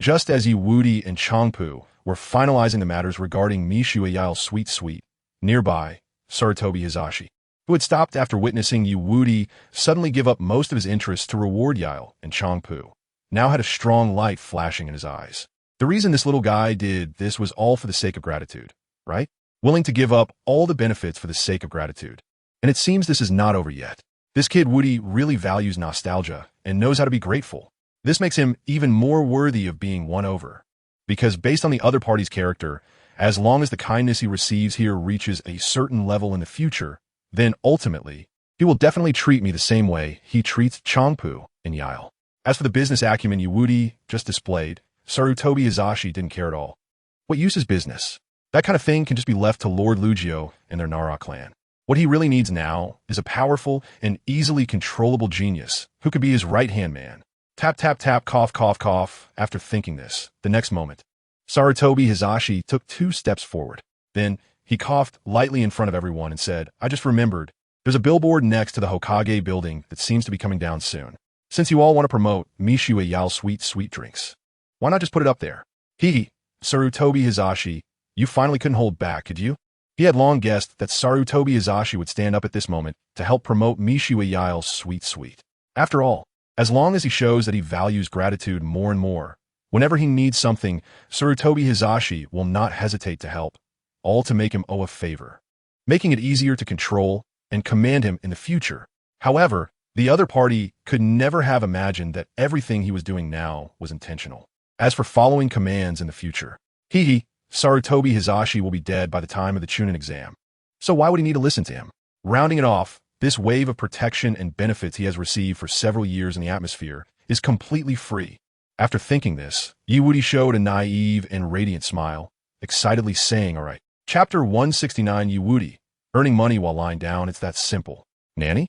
Just as Wudi and Changpu were finalizing the matters regarding Mishu Yael's Sweet Sweet, nearby, Sarutobi Hizashi, who had stopped after witnessing Wudi suddenly give up most of his interest to reward Yael and Changpu, now had a strong light flashing in his eyes. The reason this little guy did this was all for the sake of gratitude, right? Willing to give up all the benefits for the sake of gratitude. And it seems this is not over yet. This kid Wudi really values nostalgia and knows how to be grateful. This makes him even more worthy of being won over. Because based on the other party's character, as long as the kindness he receives here reaches a certain level in the future, then ultimately, he will definitely treat me the same way he treats Changpu and Yael. As for the business acumen Wudi just displayed, Sarutobi Hizashi didn't care at all. What use is business? That kind of thing can just be left to Lord Lugio and their Nara clan. What he really needs now is a powerful and easily controllable genius who could be his right-hand man. Tap, tap, tap, cough, cough, cough. After thinking this, the next moment, Sarutobi Hizashi took 2 steps forward. Then, he coughed lightly in front of everyone and said, I just remembered, there's a billboard next to the Hokage building that seems to be coming down soon. Since you all want to promote Mishu Yael's Sweet Sweet drinks, why not just put it up there? Sarutobi Hizashi, you finally couldn't hold back, could you? He had long guessed that Sarutobi Hizashi would stand up at this moment to help promote Mishu Yael's Sweet Sweet. After all, as long as he shows that he values gratitude more and more, whenever he needs something, Sarutobi Hizashi will not hesitate to help, all to make him owe a favor, making it easier to control and command him in the future. However, the other party could never have imagined that everything he was doing now was intentional. As for following commands in the future, Sarutobi Hizashi will be dead by the time of the Chunin exam. So why would he need to listen to him? Rounding it off, this wave of protection and benefits he has received for several years in the atmosphere is completely free. After thinking this, Wudi showed a naive and radiant smile, excitedly saying, all right. Chapter 169 Wudi, earning money while lying down, it's that simple. Nanny?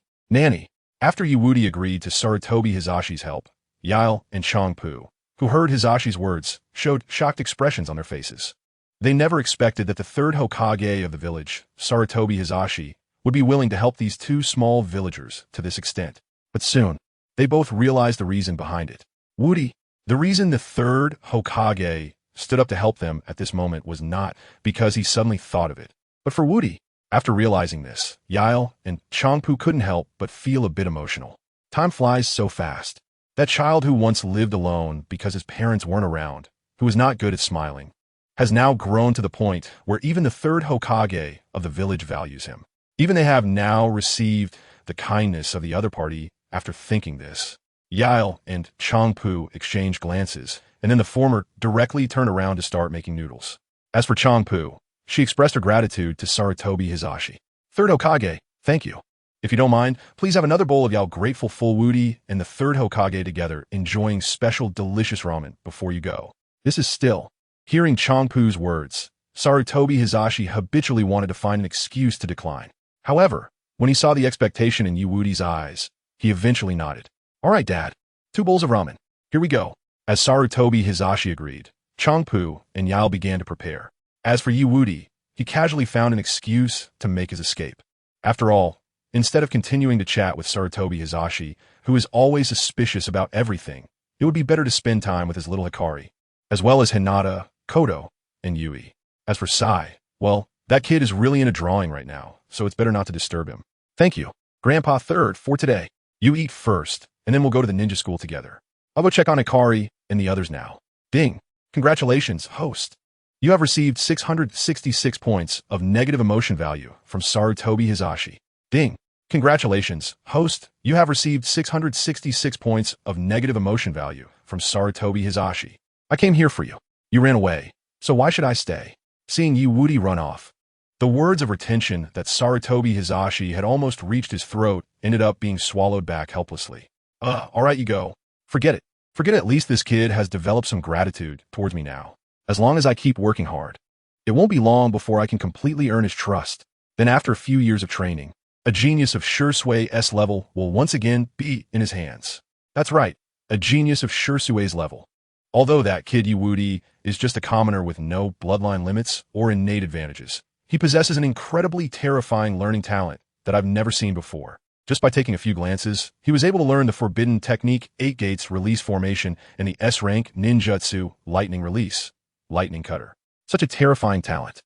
After Wudi agreed to Sarutobi Hizashi's help, Yael and Changpu, who heard Hizashi's words, showed shocked expressions on their faces. They never expected that the 3rd Hokage of the village, Sarutobi Hizashi, would be willing to help these 2 small villagers to this extent. But soon, they both realized the reason behind it. Wudi, the reason the 3rd Hokage stood up to help them at this moment was not because he suddenly thought of it, but for Wudi. After realizing this, Yael and Changpu couldn't help but feel a bit emotional. Time flies so fast. That child who once lived alone because his parents weren't around, who was not good at smiling, has now grown to the point where even the 3rd Hokage of the village values him. Even they have now received the kindness of the other party. After thinking this, Yael and Changpu exchanged glances, and then the former directly turned around to start making noodles. As for Changpu, she expressed her gratitude to Sarutobi Hizashi. 3rd Hokage, thank you. If you don't mind, please have another bowl of Yael grateful full Wudi and the 3rd Hokage together enjoying special delicious ramen before you go. This is still. Hearing Changpu's words, Sarutobi Hizashi habitually wanted to find an excuse to decline. However, when he saw the expectation in Wudi's eyes, he eventually nodded. All right, Dad. 2 bowls of ramen. Here we go. As Sarutobi Hizashi agreed, Changpu and Yao began to prepare. As for Wudi, he casually found an excuse to make his escape. After all, instead of continuing to chat with Sarutobi Hizashi, who is always suspicious about everything, it would be better to spend time with his little Hikari, as well as Hinata, Kodo, and Yui. As for Sai, well, that kid is really in a drawing right now, so it's better not to disturb him. Thank you, Grandpa Third, for today. You eat first, and then we'll go to the ninja school together. I'll go check on Hikari and the others now. Ding. Congratulations, host. You have received 666 points of negative emotion value from Sarutobi Hizashi. Ding. Congratulations, host. You have received 666 points of negative emotion value from Sarutobi Hizashi. I came here for you. You ran away, so why should I stay? Seeing Wudi run off. The words of retention that Sarutobi Hizashi had almost reached his throat ended up being swallowed back helplessly. All right, you go. Forget it. Forget at least this kid has developed some gratitude towards me now. As long as I keep working hard. It won't be long before I can completely earn his trust. Then after a few years of training, a genius of Shursui S level will once again be in his hands. That's right, a genius of Shursui's level. Although that kid Wudi is just a commoner with no bloodline limits or innate advantages, he possesses an incredibly terrifying learning talent that I've never seen before. Just by taking a few glances, he was able to learn the forbidden technique 8 gates release formation in the S-rank ninjutsu lightning release, lightning cutter. Such a terrifying talent.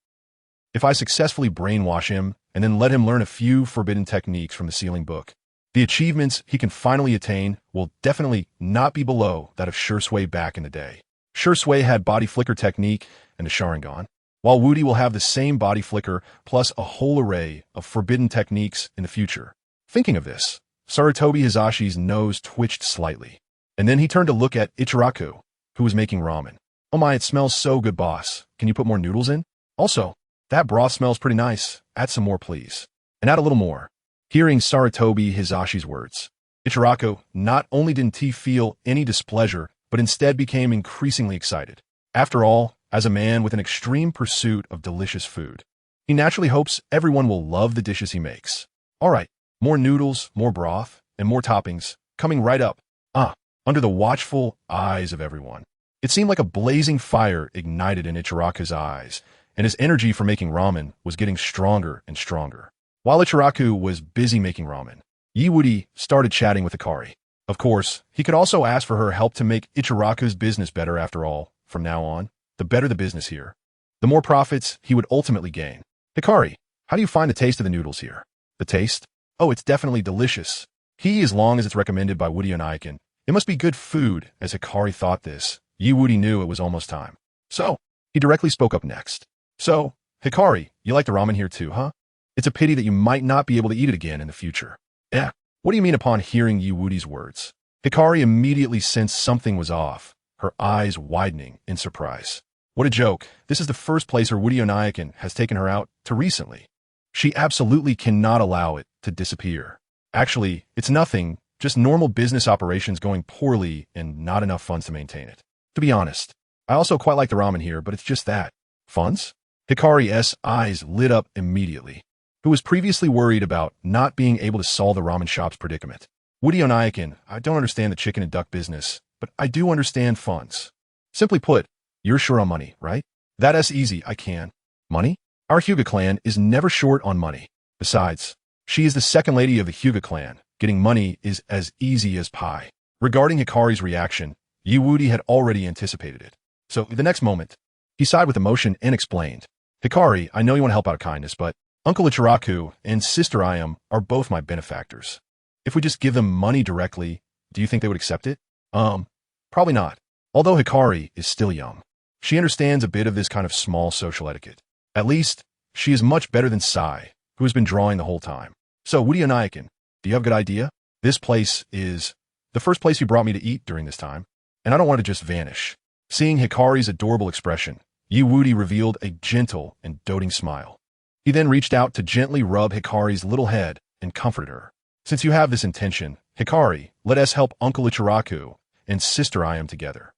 If I successfully brainwash him and then let him learn a few forbidden techniques from the ceiling book, the achievements he can finally attain will definitely not be below that of Shursui back in the day. Shursui had body flicker technique and a Sharingan, while Wudi will have the same body flicker plus a whole array of forbidden techniques in the future. Thinking of this, Sarutobi Hizashi's nose twitched slightly, and then he turned to look at Ichiraku, who was making ramen. Oh my, it smells so good, boss. Can you put more noodles in? Also, that broth smells pretty nice. Add some more, please. And add a little more. Hearing Sarutobi Hizashi's words, Ichiraku not only didn't he feel any displeasure, but instead became increasingly excited. After all, as a man with an extreme pursuit of delicious food, he naturally hopes everyone will love the dishes he makes. All right. More noodles, more broth, and more toppings, coming right up. Under the watchful eyes of everyone. It seemed like a blazing fire ignited in Ichiraku's eyes, and his energy for making ramen was getting stronger and stronger. While Ichiraku was busy making ramen, Wudi started chatting with Hikari. Of course, he could also ask for her help to make Ichiraku's business better after all. From now on, the better the business here, the more profits he would ultimately gain. Hikari, how do you find the taste of the noodles here? The taste? Oh, it's definitely delicious. As long as it's recommended by Wudi Onaikin, it must be good food. As Hikari thought this, Wudi knew it was almost time. So, he directly spoke up next. So, Hikari, you like the ramen here too, huh? It's a pity that you might not be able to eat it again in the future. Yeah, what do you mean upon hearing Wudi's words? Hikari immediately sensed something was off, her eyes widening in surprise. What a joke. This is the first place her Wudi Onaikin has taken her out to recently. She absolutely cannot allow it to disappear. Actually, it's nothing, just normal business operations going poorly and not enough funds to maintain it. To be honest, I also quite like the ramen here, but it's just that. Funds? Hikari's eyes lit up immediately, who was previously worried about not being able to solve the ramen shop's predicament. Wudi Onaikin, I don't understand the chicken and duck business, but I do understand funds. Simply put, you're sure on money, right? That's easy, I can. Money? Our Hyuga clan is never short on money. Besides, she is the second lady of the Hyuga clan. Getting money is as easy as pie. Regarding Hikari's reaction, Wudi had already anticipated it. So, the next moment, he sighed with emotion and explained, Hikari, I know you want to help out of kindness, but Uncle Ichiraku and Sister Ayam are both my benefactors. If we just give them money directly, do you think they would accept it? Probably not. Although Hikari is still young, she understands a bit of this kind of small social etiquette. At least, she is much better than Sai, who has been drawing the whole time. So, Wudi Onaikin, do you have a good idea? This place is the first place you brought me to eat during this time, and I don't want to just vanish. Seeing Hikari's adorable expression, Wudi revealed a gentle and doting smile. He then reached out to gently rub Hikari's little head and comforted her. Since you have this intention, Hikari, let us help Uncle Ichiraku and Sister Ayam together.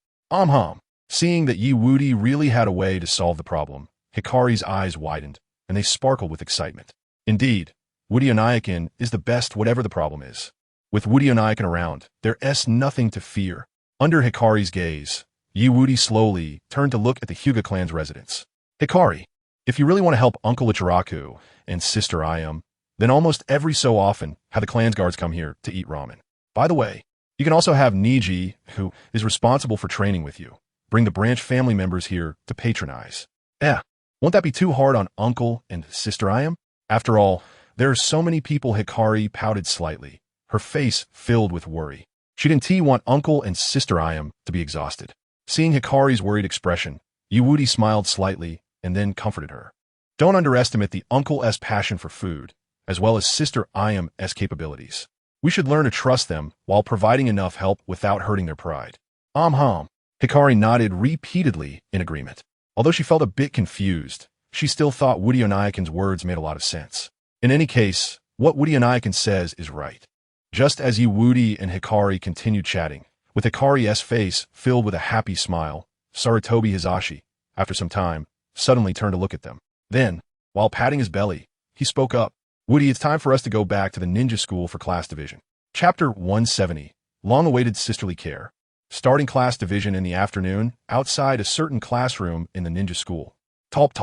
Seeing that Wudi really had a way to solve the problem, Hikari's eyes widened, and they sparkled with excitement. Indeed, Wudi Onaikin is the best whatever the problem is. With Wudi Onaikin around, there's nothing to fear. Under Hikari's gaze, Wudi slowly turned to look at the Hyuga clan's residence. Hikari, if you really want to help Uncle Ichiraku and Sister Ayam, then almost every so often have the clan's guards come here to eat ramen. By the way, you can also have Neji, who is responsible for training with you, bring the branch family members here to patronize. Won't that be too hard on Uncle and Sister Ayam? After all, there are so many people. Hikari pouted slightly, her face filled with worry. She didn't want Uncle and Sister Ayam to be exhausted. Seeing Hikari's worried expression, Wudi smiled slightly and then comforted her. Don't underestimate the Uncle's passion for food, as well as Sister Ayam's capabilities. We should learn to trust them while providing enough help without hurting their pride. Hikari nodded repeatedly in agreement. Although she felt a bit confused, she still thought Wudi words made a lot of sense. In any case, what Wudi says is right. Just as Wudi and Hikari continued chatting, with Hikari's face filled with a happy smile, Sarutobi Hisashi, after some time, suddenly turned to look at them. Then, while patting his belly, he spoke up. Wudi, it's time for us to go back to the ninja school for class division. Chapter 170, Long-awaited sisterly care. Starting class division in the afternoon, outside a certain classroom in the ninja school. Top.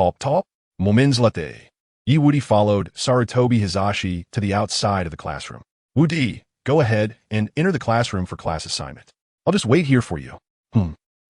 Moments latte. Wudi followed Sarutobi Hisashi to the outside of the classroom. Wudi, go ahead and enter the classroom for class assignment. I'll just wait here for you.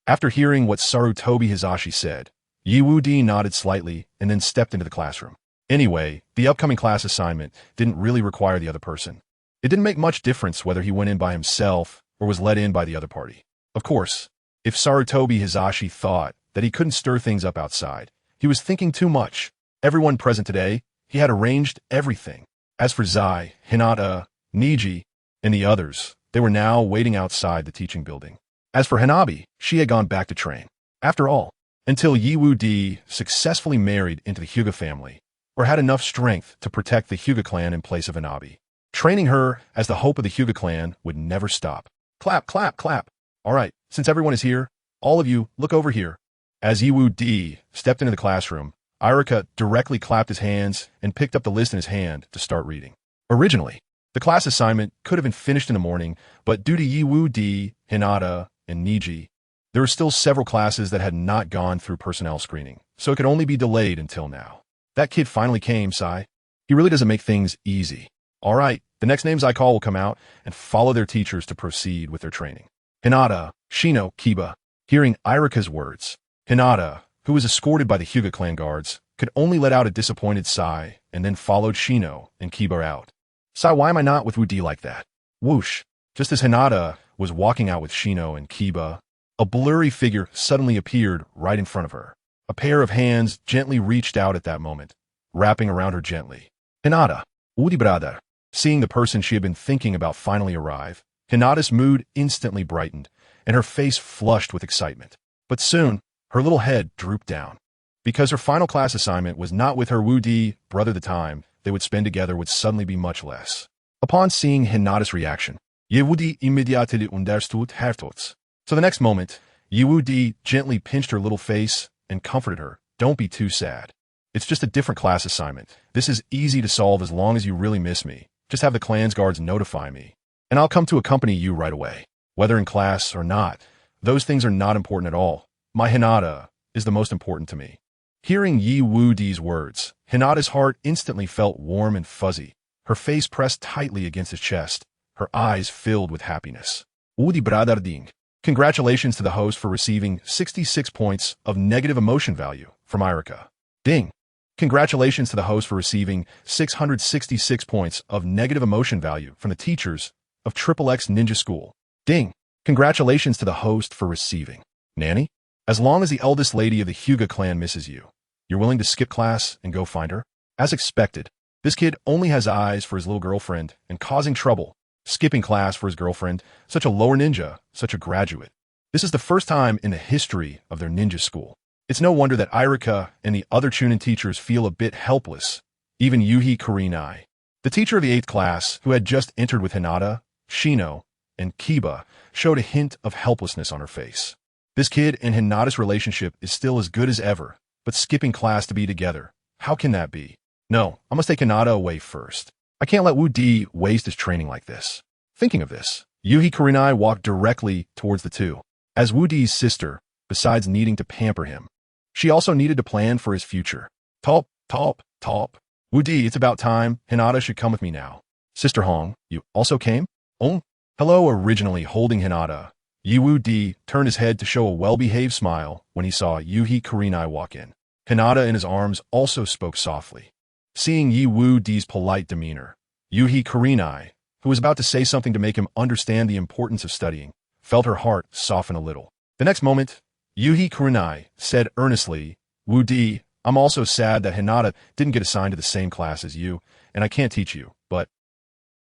After hearing what Sarutobi Hisashi said, Wudi nodded slightly and then stepped into the classroom. Anyway, the upcoming class assignment didn't really require the other person. It didn't make much difference whether he went in by himself or was let in by the other party. Of course, if Sarutobi Hisashi thought that he couldn't stir things up outside, he was thinking too much. Everyone present today, he had arranged everything. As for Zai, Hinata, Neji, and the others, they were now waiting outside the teaching building. As for Hanabi, she had gone back to train. After all, until Wudi successfully married into the Hyuga family, or had enough strength to protect the Hyuga clan in place of Hanabi. Training her as the hope of the Hyuga clan would never stop. Clap. All right, since everyone is here, all of you, look over here. As Wudi stepped into the classroom, Irika directly clapped his hands and picked up the list in his hand to start reading. Originally, the class assignment could have been finished in the morning, but due to Wudi, Hinata, and Neji, there were still several classes that had not gone through personnel screening, so it could only be delayed until now. That kid finally came, Sai. He really doesn't make things easy. All right, the next names I call will come out and follow their teachers to proceed with their training. Hinata, Shino, Kiba. Hearing Irika's words, Hinata, who was escorted by the Hyuga clan guards, could only let out a disappointed sigh and then followed Shino and Kiba out. Sai, why am I not with Wudi like that? Whoosh. Just as Hinata was walking out with Shino and Kiba, a blurry figure suddenly appeared right in front of her. A pair of hands gently reached out at that moment, wrapping around her gently. Hinata, Wudi brother. Seeing the person she had been thinking about finally arrive, Hinata's mood instantly brightened, and her face flushed with excitement. But soon, her little head drooped down. Because her final class assignment was not with her Wudi brother, the time they would spend together would suddenly be much less. Upon seeing Hinata's reaction, Wudi immediately understood her thoughts. So the next moment, Wudi gently pinched her little face and comforted her. Don't be too sad. It's just a different class assignment. This is easy to solve as long as you really miss me. Just have the clan's guards notify me, and I'll come to accompany you right away. Whether in class or not, those things are not important at all. My Hinata is the most important to me. Hearing Wudi's words, Hinata's heart instantly felt warm and fuzzy. Her face pressed tightly against his chest, her eyes filled with happiness. Wudi brother ding. Congratulations to the host for receiving 66 points of negative emotion value from Irika. Ding. Congratulations to the host for receiving 666 points of negative emotion value from the teachers of XXX Ninja School. Ding. Congratulations to the host for receiving. Nanny? As long as the eldest lady of the Hyuga clan misses you, you're willing to skip class and go find her? As expected, this kid only has eyes for his little girlfriend and causing trouble. Skipping class for his girlfriend, such a lower ninja, such a graduate. This is the first time in the history of their ninja school. It's no wonder that Irika and the other Chunin teachers feel a bit helpless, even Yuhi Kurinai. The teacher of the 8th class, who had just entered with Hinata, Shino, and Kiba, showed a hint of helplessness on her face. This kid and Hinata's relationship is still as good as ever, but skipping class to be together. How can that be? No, I must take Hinata away first. I can't let Wudi waste his training like this. Thinking of this, Yuhi Kurinai walked directly towards the two. As Wudi's sister, besides needing to pamper him. She also needed to plan for his future. Top, top, top. Wudi, it's about time. Hinata should come with me now. Sister Hong, you also came? Oh, hello. Originally holding Hinata, Wudi turned his head to show a well-behaved smile when he saw Yuhi Kurenai walk in. Hinata in his arms also spoke softly. Seeing Wudi's polite demeanor, Yuhi Kurenai, who was about to say something to make him understand the importance of studying, felt her heart soften a little. The next moment, Yuhi Kurenai said earnestly, Wudi, I'm also sad that Hinata didn't get assigned to the same class as you, and I can't teach you, but...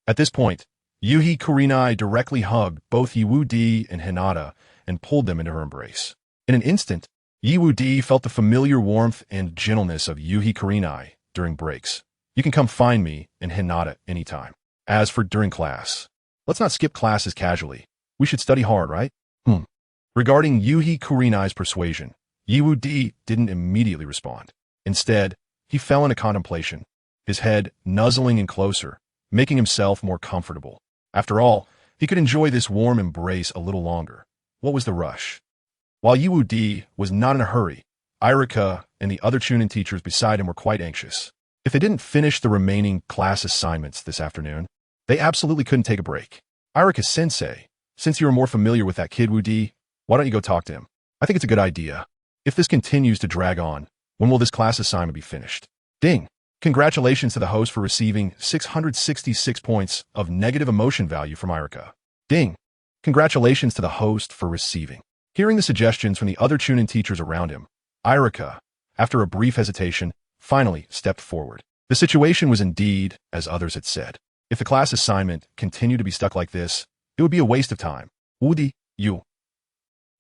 At this point, Yuhi Kurenai directly hugged both Wudi and Hinata and pulled them into her embrace. In an instant, Wudi felt the familiar warmth and gentleness of Yuhi Kurenai during breaks. You can come find me and Hinata anytime. As for during class, let's not skip classes casually. We should study hard, right? Regarding Yuhi Kurenai's persuasion, Wudi didn't immediately respond. Instead, he fell into contemplation, his head nuzzling in closer, making himself more comfortable. After all, he could enjoy this warm embrace a little longer. What was the rush? While Wudi was not in a hurry, Irika and the other Chunin teachers beside him were quite anxious. If they didn't finish the remaining class assignments this afternoon, they absolutely couldn't take a break. Irika-sensei, since you are more familiar with that kid Wudi, why don't you go talk to him? I think it's a good idea. If this continues to drag on, when will this class assignment be finished? Ding! Congratulations to the host for receiving 666 points of negative emotion value from Irika. Ding! Congratulations to the host for receiving. Hearing the suggestions from the other Chunin teachers around him, Irika, after a brief hesitation, finally stepped forward. The situation was indeed as others had said. If the class assignment continued to be stuck like this, it would be a waste of time. Wudi, you.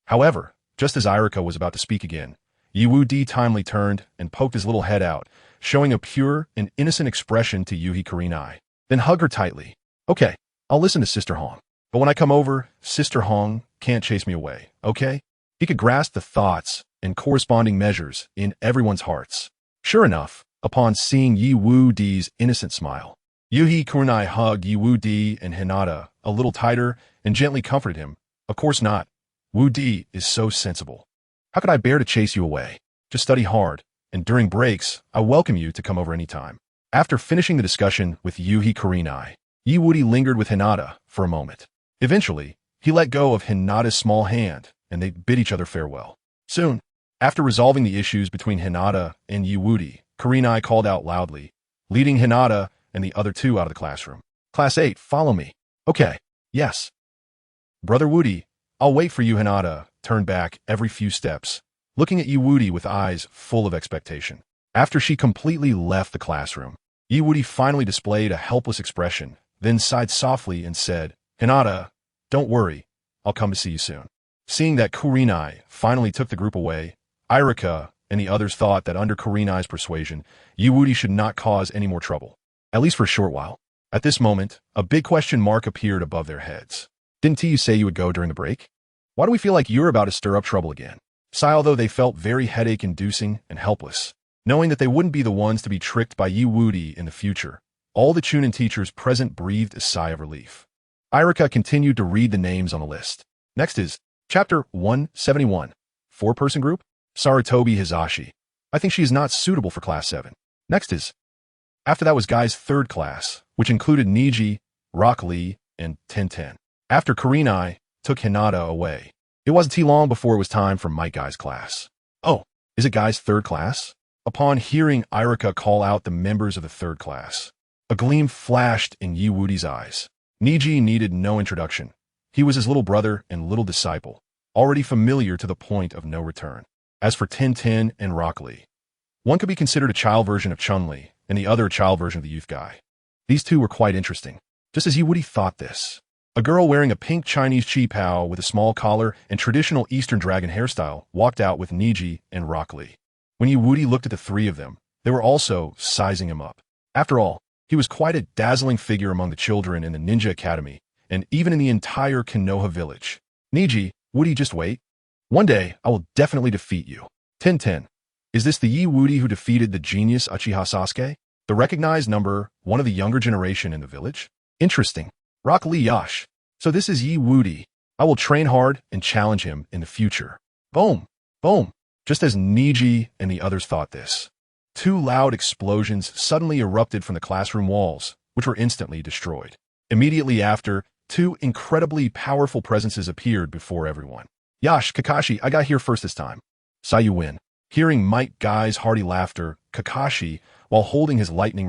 However, just as Irika was about to speak again, Wudi timely turned and poked his little head out, showing a pure and innocent expression to Yuhi Kurenai. Then hug her tightly. Okay, I'll listen to Sister Hong. But when I come over, Sister Hong can't chase me away, okay? He could grasp the thoughts and corresponding measures in everyone's hearts. Sure enough, upon seeing Wudi's innocent smile, Yuhi Kurenai hugged Wudi and Hinata a little tighter and gently comforted him. Of course not. Wudi is so sensible. How could I bear to chase you away? Just study hard, and during breaks, I welcome you to come over anytime. After finishing the discussion with Yuhi Kurenai, Wudi lingered with Hinata for a moment. Eventually, he let go of Hinata's small hand, and they bid each other farewell. Soon, after resolving the issues between Hinata and Wudi, Kurenai called out loudly, leading Hinata and the other two out of the classroom. Class 8, follow me. Okay, yes. Brother Wudi, I'll wait for you. Hinata turned back every few steps, looking at Wudi with eyes full of expectation. After she completely left the classroom, Wudi finally displayed a helpless expression, then sighed softly and said, Hinata, don't worry, I'll come to see you soon. Seeing that Kurenai finally took the group away, Irika and the others thought that under Kurenai's persuasion, Wudi should not cause any more trouble, at least for a short while. At this moment, a big question mark appeared above their heads. Didn't you say you would go during the break? Why do we feel like you're about to stir up trouble again? Sigh, although they felt very headache-inducing and helpless, knowing that they wouldn't be the ones to be tricked by Wudi in the future. All the Chunin teachers present breathed a sigh of relief. Irika continued to read the names on the list. Next is Chapter 171, 4-person group, Sarutobi Hizashi. I think she is not suitable for Class 7. Next is. After that was Guy's 3rd class, which included Neji, Rock Lee, and Tenten. After Kurenai took Hinata away, it wasn't too long before it was time for Mike Guy's class. Oh, is it Guy's 3rd class? Upon hearing Irika call out the members of the 3rd class, a gleam flashed in Wudi's eyes. Neji needed no introduction. He was his little brother and little disciple, already familiar to the point of no return. As for Tenten and Rock Lee, one could be considered a child version of Chun-Li, and the other a child version of the youth guy. These two were quite interesting, just as Wudi thought this. A girl wearing a pink Chinese chi-pao with a small collar and traditional Eastern dragon hairstyle walked out with Neji and Rock Lee. When Wudi looked at the three of them, they were also sizing him up. After all, he was quite a dazzling figure among the children in the Ninja Academy, and even in the entire Konoha village. Neji, Wudi, just wait. One day, I will definitely defeat you. Tenten, is this the Wudi who defeated the genius Uchiha Sasuke? The recognized number, one of the younger generation in the village? Interesting. Rock Lee Yash. So this is Wudi. I will train hard and challenge him in the future. Boom. Boom! Just as Neji and the others thought this, two loud explosions suddenly erupted from the classroom walls, which were instantly destroyed. Immediately after, two incredibly powerful presences appeared before everyone. Yash, Kakashi, I got here first this time. Saw you win. Hearing Might Guy's hearty laughter, Kakashi, while holding his lightning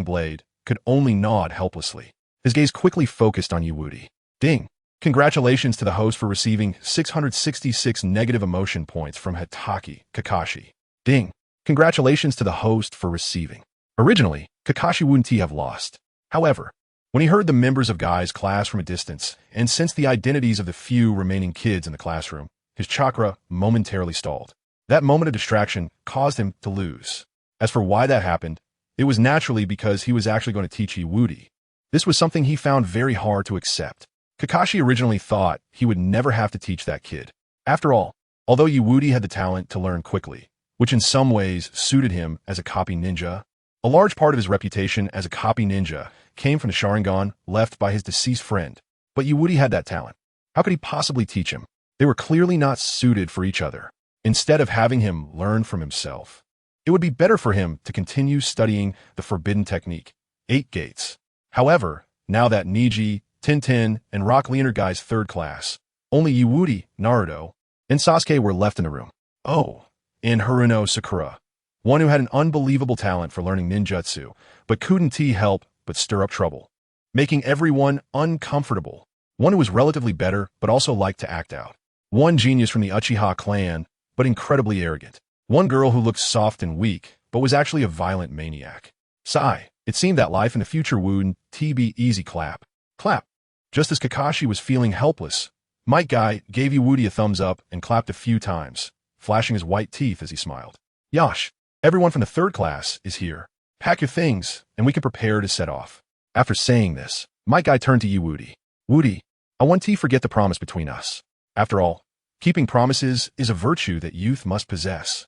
blade, could only nod helplessly. His gaze quickly focused on Woody. Ding! Congratulations to the host for receiving 666 negative emotion points from Hitaki, Kakashi. Ding! Congratulations to the host for receiving. Originally, Kakashi wouldn't have lost. However, when he heard the members of Guy's class from a distance, and sensed the identities of the few remaining kids in the classroom, his chakra momentarily stalled. That moment of distraction caused him to lose. As for why that happened, it was naturally because he was actually going to teach Woody. This was something he found very hard to accept. Kakashi originally thought he would never have to teach that kid. After all, although Woody had the talent to learn quickly, which in some ways suited him as a copy ninja, a large part of his reputation as a copy ninja came from the Sharingan left by his deceased friend. But Woody had that talent. How could he possibly teach him? They were clearly not suited for each other. Instead of having him learn from himself, it would be better for him to continue studying the forbidden technique, 8 Gates. However, now that Neji, Tintin, and Rock Lee entered Guy's third class, only Woody, Naruto, and Sasuke were left in the room. Oh, and Haruno Sakura, one who had an unbelievable talent for learning ninjutsu, but couldn't help but stir up trouble, making everyone uncomfortable. One who was relatively better, but also liked to act out. One genius from the Uchiha clan, but incredibly arrogant. One girl who looked soft and weak, but was actually a violent maniac. Sigh. It seemed that life in the future wouldn't be easy. Clap. Clap. Just as Kakashi was feeling helpless, Might Guy gave Woody a thumbs up and clapped a few times, flashing his white teeth as he smiled. Yash, everyone from the third class is here. Pack your things, and we can prepare to set off. After saying this, Might Guy turned to Woody. Woody, I want to forget the promise between us. After all, keeping promises is a virtue that youth must possess.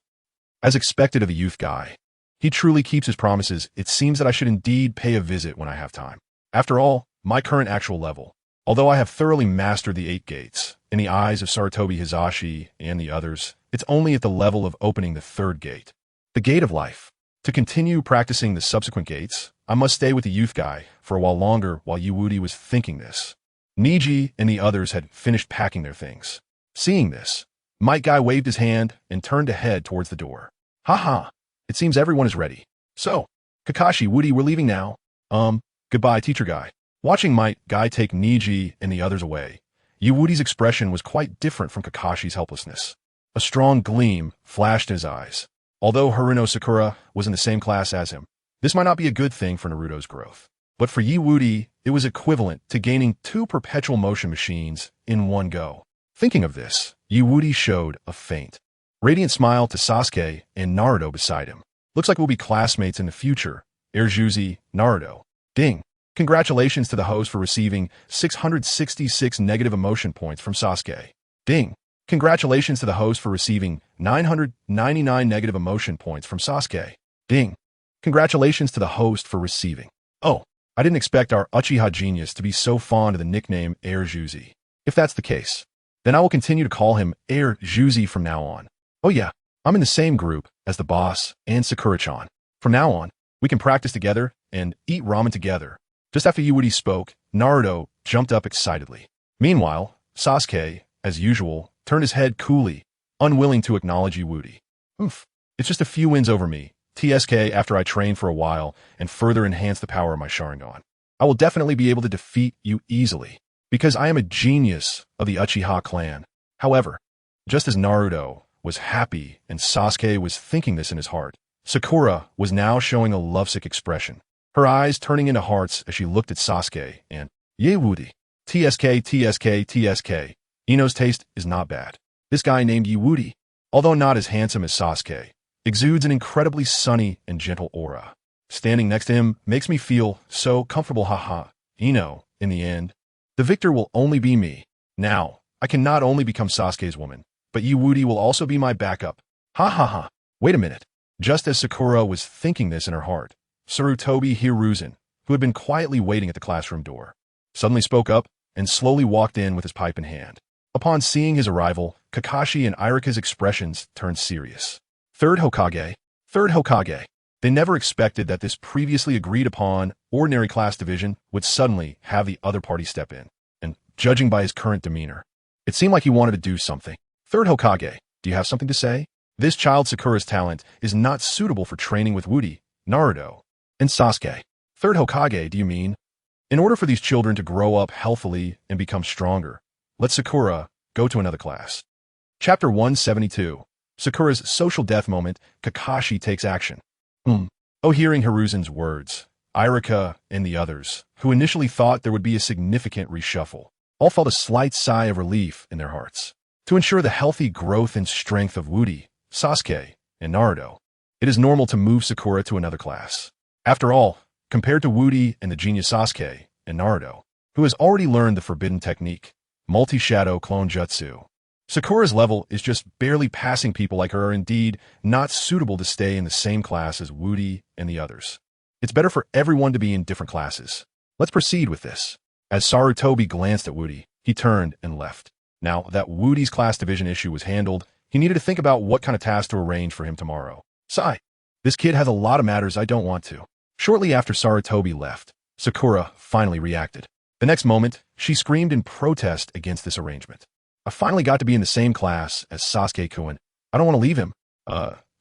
As expected of a youth guy, he truly keeps his promises. It seems that I should indeed pay a visit when I have time. After all, my current actual level, although I have thoroughly mastered the 8 Gates, in the eyes of Sarutobi Hizashi and the others, it's only at the level of opening the 3rd gate, the gate of life. To continue practicing the subsequent gates, I must stay with the youth guy for a while longer. While Woody was thinking this, Neji and the others had finished packing their things. Seeing this, Might Guy waved his hand and turned to head towards the door. Haha, it seems everyone is ready. So, Kakashi, Woody, we're leaving now. Goodbye, teacher guy. Watching Might Guy take Neji and the others away, Woody's expression was quite different from Kakashi's helplessness. A strong gleam flashed in his eyes. Although Haruno Sakura was in the same class as him, this might not be a good thing for Naruto's growth. But for Woody, it was equivalent to gaining 2 perpetual motion machines in one go. Thinking of this, Woody showed a faint, radiant smile to Sasuke and Naruto beside him. Looks like we'll be classmates in the future. Erjuzi, Naruto. Ding. Congratulations to the host for receiving 666 negative emotion points from Sasuke. Ding. Congratulations to the host for receiving 999 negative emotion points from Sasuke. Ding. Congratulations to the host for receiving. Oh, I didn't expect our Uchiha genius to be so fond of the nickname Erjuzi. If that's the case, then I will continue to call him Erjuzi from now on. Oh yeah, I'm in the same group as the boss and Sakura-chan. From now on, we can practice together and eat ramen together. Just after Woody spoke, Naruto jumped up excitedly. Meanwhile, Sasuke, as usual, turned his head coolly, unwilling to acknowledge Woody. Oof, it's just a few wins over me, TSK, after I train for a while and further enhance the power of my Sharingan. I will definitely be able to defeat you easily, because I am a genius of the Uchiha clan. However, just as Naruto was happy and Sasuke was thinking this in his heart, Sakura was now showing a lovesick expression, her eyes turning into hearts as she looked at Sasuke and, "Yay, Woody. TSK. Ino's taste is not bad. This guy named Woody, although not as handsome as Sasuke, exudes an incredibly sunny and gentle aura. Standing next to him makes me feel so comfortable, haha. Ino, in the end, the victor will only be me. Now, I can not only become Sasuke's woman, but Woody will also be my backup. Ha ha ha. Wait a minute." Just as Sakura was thinking this in her heart, Sarutobi Hiruzen, who had been quietly waiting at the classroom door, suddenly spoke up and slowly walked in with his pipe in hand. Upon seeing his arrival, Kakashi and Irika's expressions turned serious. Third Hokage. Third Hokage. They never expected that this previously agreed upon ordinary class division would suddenly have the other party step in. And judging by his current demeanor, it seemed like he wanted to do something. Third Hokage, do you have something to say? This child Sakura's talent is not suitable for training with Woody, Naruto, and Sasuke. Third Hokage, do you mean? In order for these children to grow up healthily and become stronger, let Sakura go to another class. Chapter 172. Sakura's social death moment, Kakashi takes action. Oh, hearing Hiruzen's words, Irika and the others, who initially thought there would be a significant reshuffle, all felt a slight sigh of relief in their hearts. To ensure the healthy growth and strength of Woody, Sasuke, and Naruto, it is normal to move Sakura to another class. After all, compared to Woody and the genius Sasuke and Naruto, who has already learned the forbidden technique, multi-shadow clone jutsu, Sakura's level is just barely passing people like her are indeed not suitable to stay in the same class as Woody and the others. It's better for everyone to be in different classes. Let's proceed with this. As Sarutobi glanced at Woody, he turned and left. Now that Woody's class division issue was handled, he needed to think about what kind of task to arrange for him tomorrow. Sigh. This kid has a lot of matters I don't want to. Shortly after Sarutobi left, Sakura finally reacted. The next moment, she screamed in protest against this arrangement. I finally got to be in the same class as Sasuke-kun. I don't want to leave him.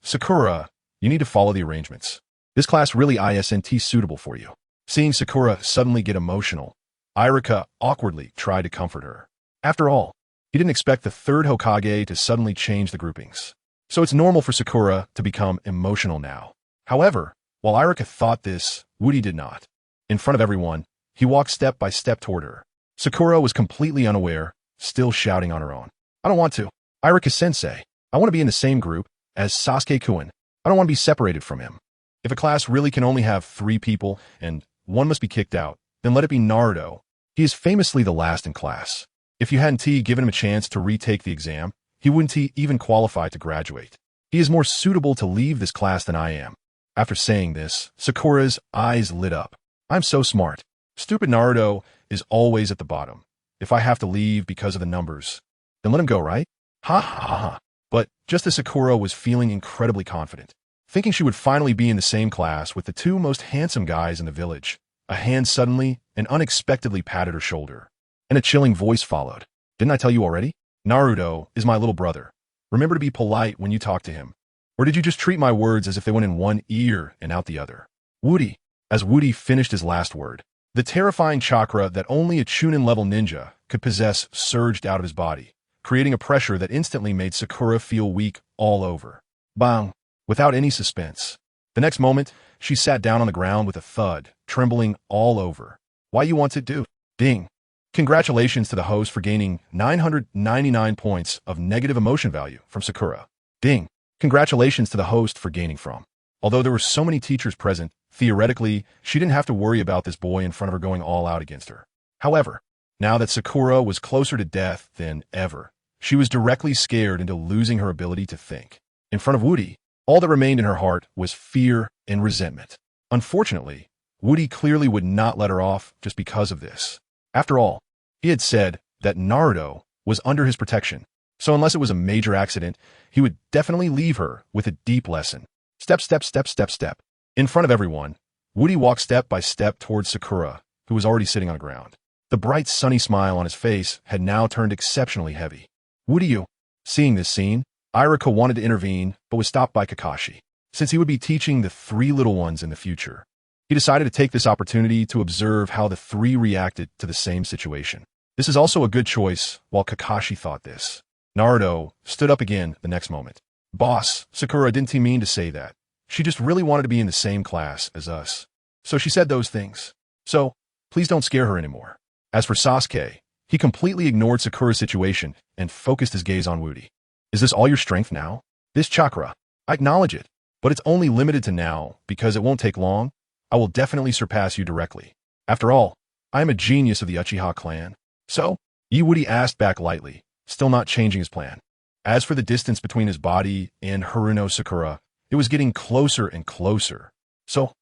Sakura, you need to follow the arrangements. This class really isn't suitable for you. Seeing Sakura suddenly get emotional, Irika awkwardly tried to comfort her. After all, he didn't expect the third Hokage to suddenly change the groupings. So it's normal for Sakura to become emotional now. However, while Irika thought this, Woody did not. In front of everyone, he walked step by step toward her. Sakura was completely unaware, still shouting on her own. I don't want to. Irika-sensei, I want to be in the same group as Sasuke-kun. I don't want to be separated from him. If a class really can only have 3 people and one must be kicked out, then let it be Naruto. He is famously the last in class. If you hadn't given him a chance to retake the exam, he wouldn't even qualify to graduate. He is more suitable to leave this class than I am. After saying this, Sakura's eyes lit up. I'm so smart. Stupid Naruto is always at the bottom. If I have to leave because of the numbers, then let him go, right? Ha ha ha. But just as Sakura was feeling incredibly confident, thinking she would finally be in the same class with the 2 most handsome guys in the village, a hand suddenly and unexpectedly patted her shoulder, and a chilling voice followed. Didn't I tell you already? Naruto is my little brother. Remember to be polite when you talk to him. Or did you just treat my words as if they went in one ear and out the other? Woody. As Woody finished his last word, the terrifying chakra that only a Chunin-level ninja could possess surged out of his body, creating a pressure that instantly made Sakura feel weak all over. Bang! Without any suspense. The next moment, she sat down on the ground with a thud, trembling all over. Why you want to do? Ding. Congratulations to the host for gaining 999 points of negative emotion value from Sakura. Ding. Congratulations to the host for gaining from. Although there were so many teachers present, theoretically, she didn't have to worry about this boy in front of her going all out against her. However, now that Sakura was closer to death than ever, she was directly scared into losing her ability to think. In front of Woody, all that remained in her heart was fear and resentment. Unfortunately, Woody clearly would not let her off just because of this. After all, he had said that Naruto was under his protection, so unless it was a major accident, he would definitely leave her with a deep lesson. Step, step, step, step, step. In front of everyone, Woody walked step by step towards Sakura, who was already sitting on the ground. The bright, sunny smile on his face had now turned exceptionally heavy. Woody, you. Seeing this scene, Irika wanted to intervene, but was stopped by Kakashi. Since he would be teaching the 3 little ones in the future, he decided to take this opportunity to observe how the 3 reacted to the same situation. This is also a good choice, while Kakashi thought this. Naruto stood up again the next moment. Boss, Sakura didn't mean to say that. She just really wanted to be in the same class as us. So she said those things. So, please don't scare her anymore. As for Sasuke, he completely ignored Sakura's situation and focused his gaze on Woody. Is this all your strength now? This chakra, I acknowledge it, but it's only limited to now because it won't take long. I will definitely surpass you directly. After all, I am a genius of the Uchiha clan. So, Woody asked back lightly, still not changing his plan. As for the distance between his body and Haruno Sakura, it was getting closer and closer. So.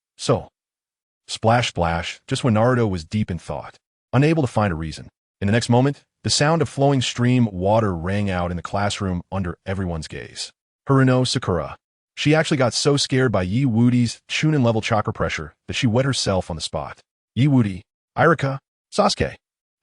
Splash, splash, just when Naruto was deep in thought, unable to find a reason. In the next moment, The sound of flowing stream water rang out in the classroom under everyone's gaze. Haruno Sakura. She actually got so scared by Yi Wudi's Chunin-level chakra pressure that she wet herself on the spot. Yi Wudi, Irika, Sasuke,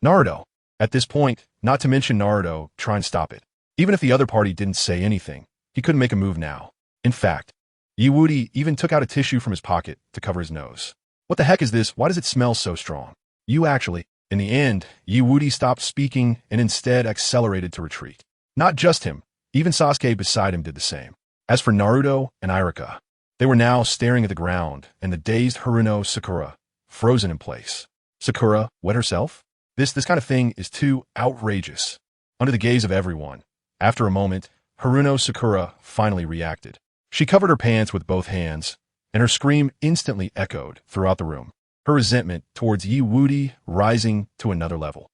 Naruto. At this point, not to mention Naruto, try and stop it. Even if the other party didn't say anything, he couldn't make a move now. In fact, Yi Wudi even took out a tissue from his pocket to cover his nose. What the heck is this? Why does it smell so strong? You actually. In the end, Yi Wudi stopped speaking and instead accelerated to retreat. Not just him, even Sasuke beside him did the same. As for Naruto and Irika, they were now staring at the ground and the dazed Haruno Sakura, frozen in place. Sakura wet herself? This kind of thing is too outrageous. Under the gaze of everyone, after a moment, Haruno Sakura finally reacted. She covered her pants with both hands, and her scream instantly echoed throughout the room, her resentment towards Yi Wudi rising to another level.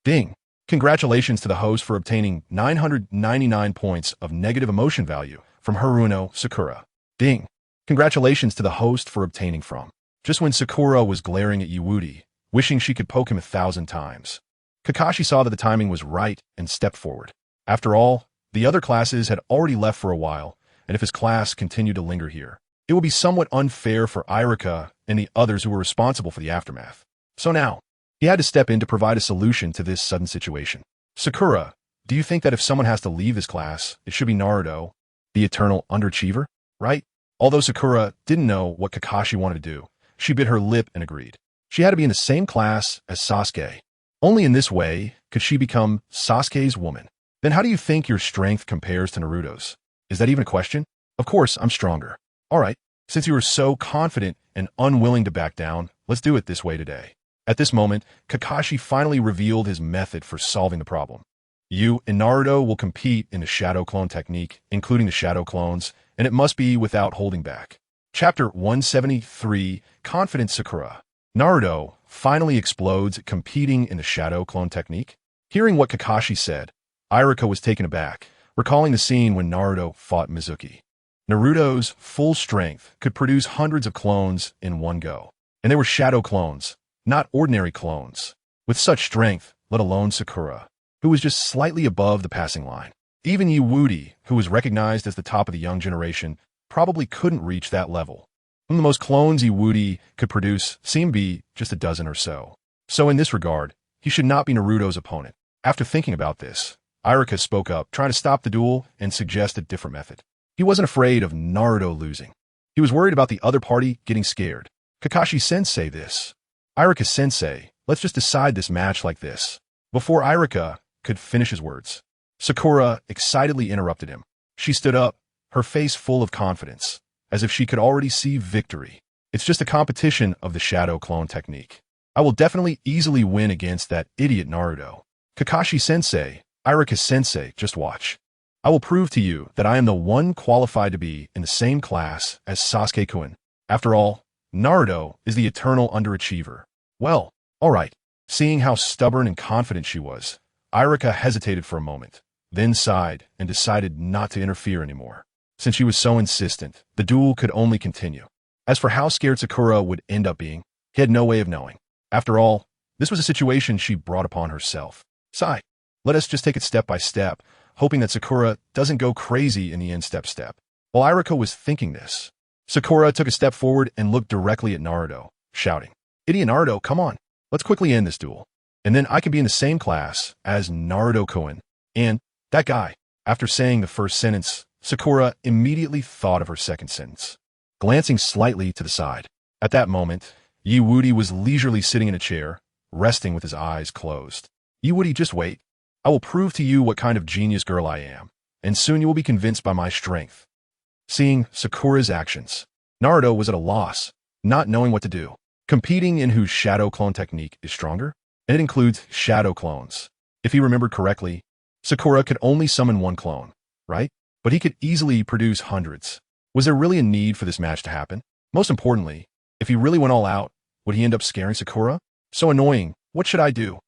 Ding. Congratulations to the host for obtaining 999 points of negative emotion value from Haruno Sakura. Ding. Congratulations to the host for obtaining from. Just when Sakura was glaring at Yi Wudi, wishing she could poke him 1,000 times, Kakashi saw that the timing was right and stepped forward. After all, the other classes had already left for a while, and if his class continued to linger here, it would be somewhat unfair for Irika and the others who were responsible for the aftermath. So now, he had to step in to provide a solution to this sudden situation. Sakura, do you think that if someone has to leave this class, it should be Naruto, the eternal underachiever, right? Although Sakura didn't know what Kakashi wanted to do, she bit her lip and agreed. She had to be in the same class as Sasuke. Only in this way could she become Sasuke's woman. Then how do you think your strength compares to Naruto's? Is that even a question? Of course, I'm stronger. All right, since you were so confident and unwilling to back down, let's do it this way today. At this moment, Kakashi finally revealed his method for solving the problem. You and Naruto will compete in the shadow clone technique, including the shadow clones, and it must be without holding back. Chapter 173, Confident Sakura. Naruto finally explodes competing in the shadow clone technique. Hearing what Kakashi said, Irika was taken aback, recalling the scene when Naruto fought Mizuki. Naruto's full strength could produce hundreds of clones in one go, and they were shadow clones, not ordinary clones. With such strength, let alone Sakura, who was just slightly above the passing line. Even Yi Wudi, who was recognized as the top of the young generation, probably couldn't reach that level. One of the most clones Yi Wudi could produce seemed to be just a dozen or so. So in this regard, he should not be Naruto's opponent. After thinking about this, Irika spoke up, trying to stop the duel and suggest a different method. He wasn't afraid of Naruto losing. He was worried about the other party getting scared. Kakashi-sensei this. Irika-sensei, let's just decide this match like this. Before Irika could finish his words, Sakura excitedly interrupted him. She stood up, her face full of confidence, as if she could already see victory. It's just a competition of the shadow clone technique. I will definitely easily win against that idiot Naruto. Kakashi-sensei, Irika-sensei, just watch. I will prove to you that I am the one qualified to be in the same class as Sasuke-kun. After all, Naruto is the eternal underachiever. Well, all right. Seeing how stubborn and confident she was, Irika hesitated for a moment, then sighed and decided not to interfere anymore. Since she was so insistent, the duel could only continue. As for how scared Sakura would end up being, he had no way of knowing. After all, this was a situation she brought upon herself. Sigh. Let us just take it step by step, hoping that Sakura doesn't go crazy in the end step. While Irika was thinking this, Sakura took a step forward and looked directly at Naruto, shouting, "Idiot Naruto, come on, let's quickly end this duel. And then I can be in the same class as Naruto-kun and that guy." After saying the first sentence, Sakura immediately thought of her second sentence. Glancing slightly to the side, at that moment, Yi Wudi was leisurely sitting in a chair, resting with his eyes closed. Yi Wudi, just wait. I will prove to you what kind of genius girl I am, and soon you will be convinced by my strength. Seeing Sakura's actions, Naruto was at a loss, not knowing what to do. Competing in whose shadow clone technique is stronger, and it includes shadow clones. If he remembered correctly, Sakura could only summon one clone, right? But he could easily produce hundreds. Was there really a need for this match to happen? Most importantly, if he really went all out, would he end up scaring Sakura? So annoying. What should I do?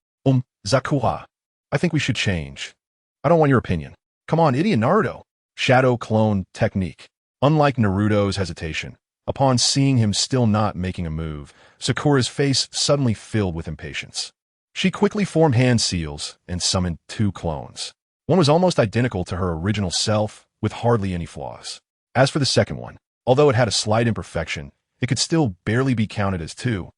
Sakura. I think we should change. I don't want your opinion. Come on, idiot Naruto. Shadow clone technique. Unlike Naruto's hesitation, upon seeing him still not making a move, Sakura's face suddenly filled with impatience. She quickly formed hand seals and summoned 2 clones. One was almost identical to her original self, with hardly any flaws. As for the second one, although it had a slight imperfection, it could still barely be counted as 2.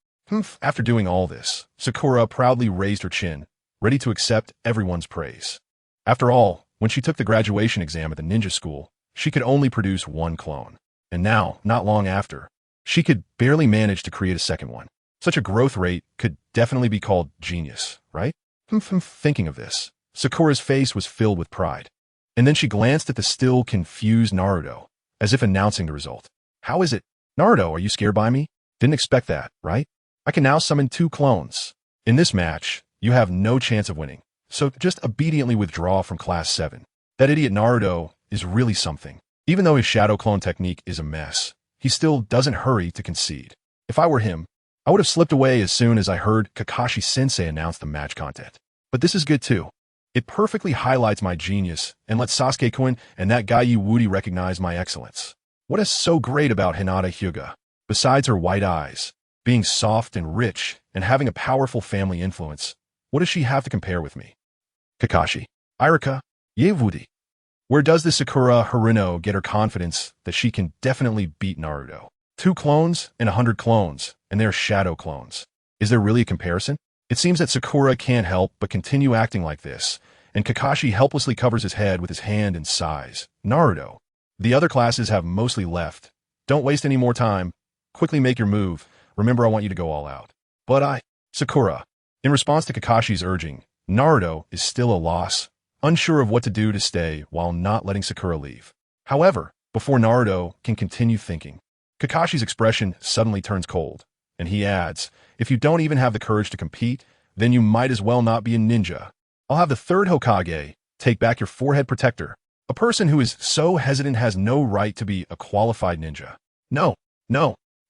After doing all this, Sakura proudly raised her chin, ready to accept everyone's praise. After all, when she took the graduation exam at the ninja school, she could only produce 1 clone. And now, not long after, she could barely manage to create a second one. Such a growth rate could definitely be called genius, right? Thinking of this, Sakura's face was filled with pride. And then she glanced at the still confused Naruto, as if announcing the result. How is it? Naruto, are you scared by me? Didn't expect that, right? I can now summon 2 clones. In this match, you have no chance of winning, so just obediently withdraw from Class 7. That idiot Naruto is really something. Even though his shadow clone technique is a mess, he still doesn't hurry to concede. If I were him, I would have slipped away as soon as I heard Kakashi-sensei announce the match content. But this is good too. It perfectly highlights my genius and lets Sasuke-kun and that guy Woody recognize my excellence. What is so great about Hinata Hyuga? Besides her white eyes, being soft and rich, and having a powerful family influence, what does she have to compare with me? Kakashi. Irika. Woody. Where does the Sakura Haruno get her confidence that she can definitely beat Naruto? 2 clones and 100 clones, and they're shadow clones. Is there really a comparison? It seems that Sakura can't help but continue acting like this, and Kakashi helplessly covers his head with his hand and sighs. Naruto. The other classes have mostly left. Don't waste any more time. Quickly make your move. Remember, I want you to go all out. But Sakura. In response to Kakashi's urging, Naruto is still a loss, unsure of what to do to stay while not letting Sakura leave. However, before Naruto can continue thinking, Kakashi's expression suddenly turns cold, and he adds, if you don't even have the courage to compete, then you might as well not be a ninja. I'll have the 3rd Hokage take back your forehead protector. A person who is so hesitant has no right to be a qualified ninja. No,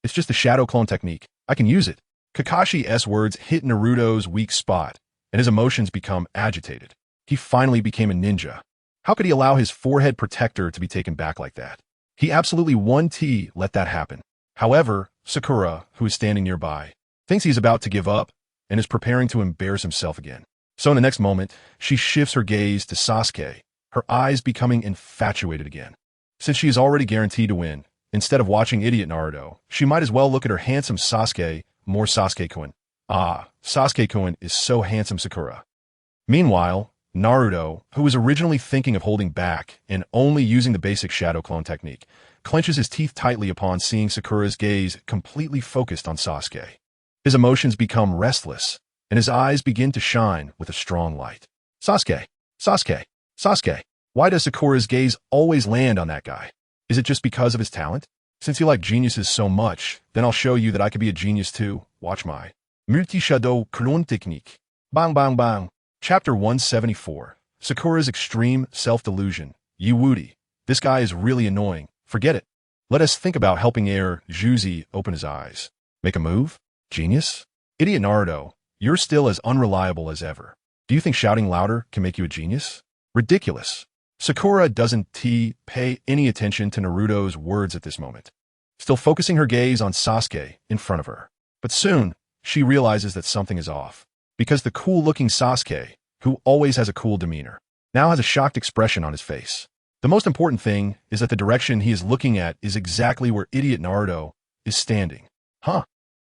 it's just a shadow clone technique. I can use it. Kakashi's words hit Naruto's weak spot, and his emotions become agitated. He finally became a ninja. How could he allow his forehead protector to be taken back like that? He absolutely let that happen. However, Sakura, who is standing nearby, thinks he's about to give up and is preparing to embarrass himself again. So in the next moment, she shifts her gaze to Sasuke, her eyes becoming infatuated again. Since she is already guaranteed to win, instead of watching idiot Naruto, she might as well look at her handsome Sasuke, more Sasuke-kun. Sasuke-kun is so handsome, Sakura. Meanwhile, Naruto, who was originally thinking of holding back and only using the basic shadow clone technique, clenches his teeth tightly upon seeing Sakura's gaze completely focused on Sasuke. His emotions become restless, and his eyes begin to shine with a strong light. Sasuke. Why does Sakura's gaze always land on that guy? Is it just because of his talent? Since you like geniuses so much, then I'll show you that I could be a genius too. Watch my multi-shadow clone technique. Bang bang bang. Chapter 174. Sakura's extreme self-delusion. Woody. This guy is really annoying. Forget it. Let us think about helping Juzi open his eyes. Make a move? Genius? Idiot Naruto, you're still as unreliable as ever. Do you think shouting louder can make you a genius? Ridiculous. Sakura doesn't pay any attention to Naruto's words at this moment, still focusing her gaze on Sasuke in front of her. But soon, she realizes that something is off, because the cool-looking Sasuke, who always has a cool demeanor, now has a shocked expression on his face. The most important thing is that the direction he is looking at is exactly where idiot Naruto is standing.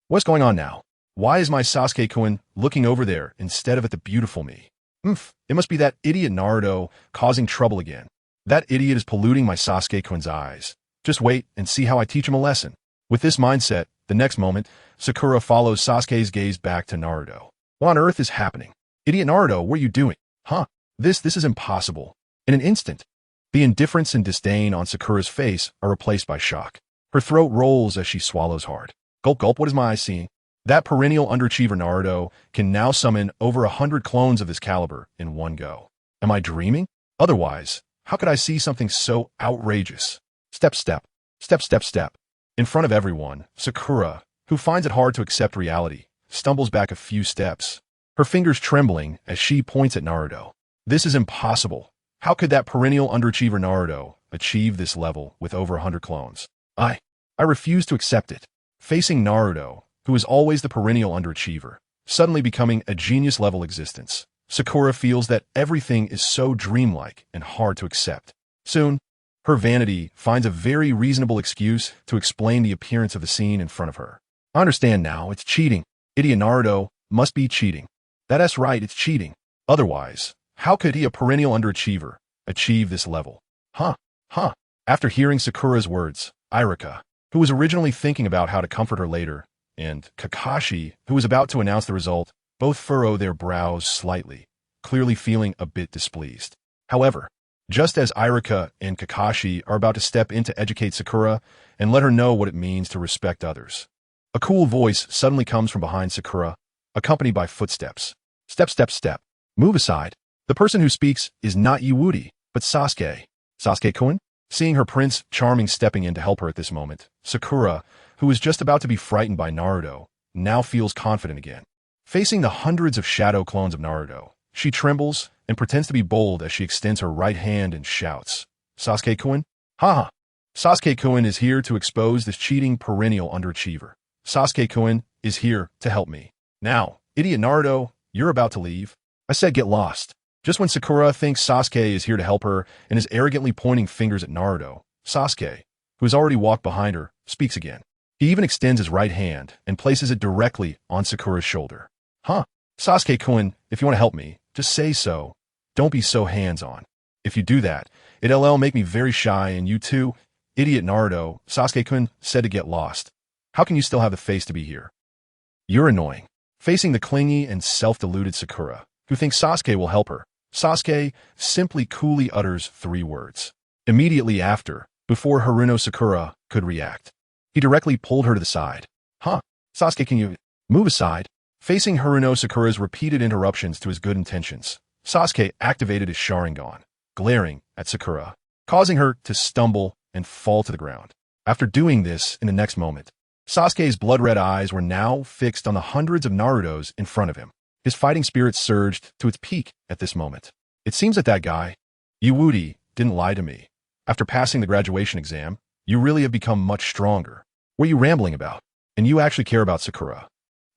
What's going on now? Why is my Sasuke-kun looking over there instead of at the beautiful me? It must be that idiot Naruto causing trouble again. That idiot is polluting my Sasuke-kun's eyes. Just wait and see how I teach him a lesson. With this mindset, the next moment, Sakura follows Sasuke's gaze back to Naruto. What on earth is happening? Idiot Naruto, what are you doing? This is impossible. In an instant, the indifference and disdain on Sakura's face are replaced by shock. Her throat rolls as she swallows hard. Gulp gulp, what is my eyes seeing? That perennial underachiever Naruto can now summon over 100 clones of this caliber in one go. Am I dreaming? Otherwise, how could I see something so outrageous? Step. In front of everyone, Sakura, who finds it hard to accept reality, stumbles back a few steps, her fingers trembling as she points at Naruto. This is impossible. How could that perennial underachiever Naruto achieve this level with over 100 clones? I refuse to accept it. Facing Naruto, who is always the perennial underachiever, suddenly becoming a genius-level existence. Sakura feels that everything is so dreamlike and hard to accept. Soon, her vanity finds a very reasonable excuse to explain the appearance of the scene in front of her. I understand now, it's cheating. Idiot Naruto must be cheating. That's right, it's cheating. Otherwise, how could he, a perennial underachiever, achieve this level? Huh. After hearing Sakura's words, Irika, who was originally thinking about how to comfort her later, and Kakashi, who was about to announce the result, both furrow their brows slightly, clearly feeling a bit displeased. However, just as Irika and Kakashi are about to step in to educate Sakura and let her know what it means to respect others, a cool voice suddenly comes from behind Sakura, accompanied by footsteps. Step, step, step. Move aside. The person who speaks is not Wudi, but Sasuke. Sasuke-kun? Seeing her Prince Charming stepping in to help her at this moment, Sakura, who was just about to be frightened by Naruto, now feels confident again. Facing the hundreds of shadow clones of Naruto, she trembles and pretends to be bold as she extends her right hand and shouts, Sasuke-kun? Haha! Sasuke-kun is here to expose this cheating perennial underachiever. Sasuke-kun is here to help me. Now, idiot Naruto, you're about to leave. I said get lost. Just when Sakura thinks Sasuke is here to help her and is arrogantly pointing fingers at Naruto, Sasuke, who has already walked behind her, speaks again. He even extends his right hand and places it directly on Sakura's shoulder. Huh? Sasuke-kun, if you want to help me, just say so. Don't be so hands-on. If you do that, it'll make me very shy and you too, idiot Naruto, Sasuke-kun said to get lost. How can you still have the face to be here? You're annoying. Facing the clingy and self-deluded Sakura, who thinks Sasuke will help her, Sasuke simply coolly utters 3 words. Immediately after, before Haruno Sakura could react, he directly pulled her to the side. Huh? Sasuke, can you move aside? Facing Haruno Sakura's repeated interruptions to his good intentions, Sasuke activated his Sharingan, glaring at Sakura, causing her to stumble and fall to the ground. After doing this, in the next moment, Sasuke's blood-red eyes were now fixed on the hundreds of Narutos in front of him. His fighting spirit surged to its peak at this moment. It seems that guy, Wudi, didn't lie to me. After passing the graduation exam, you really have become much stronger. What are you rambling about? And you actually care about Sakura.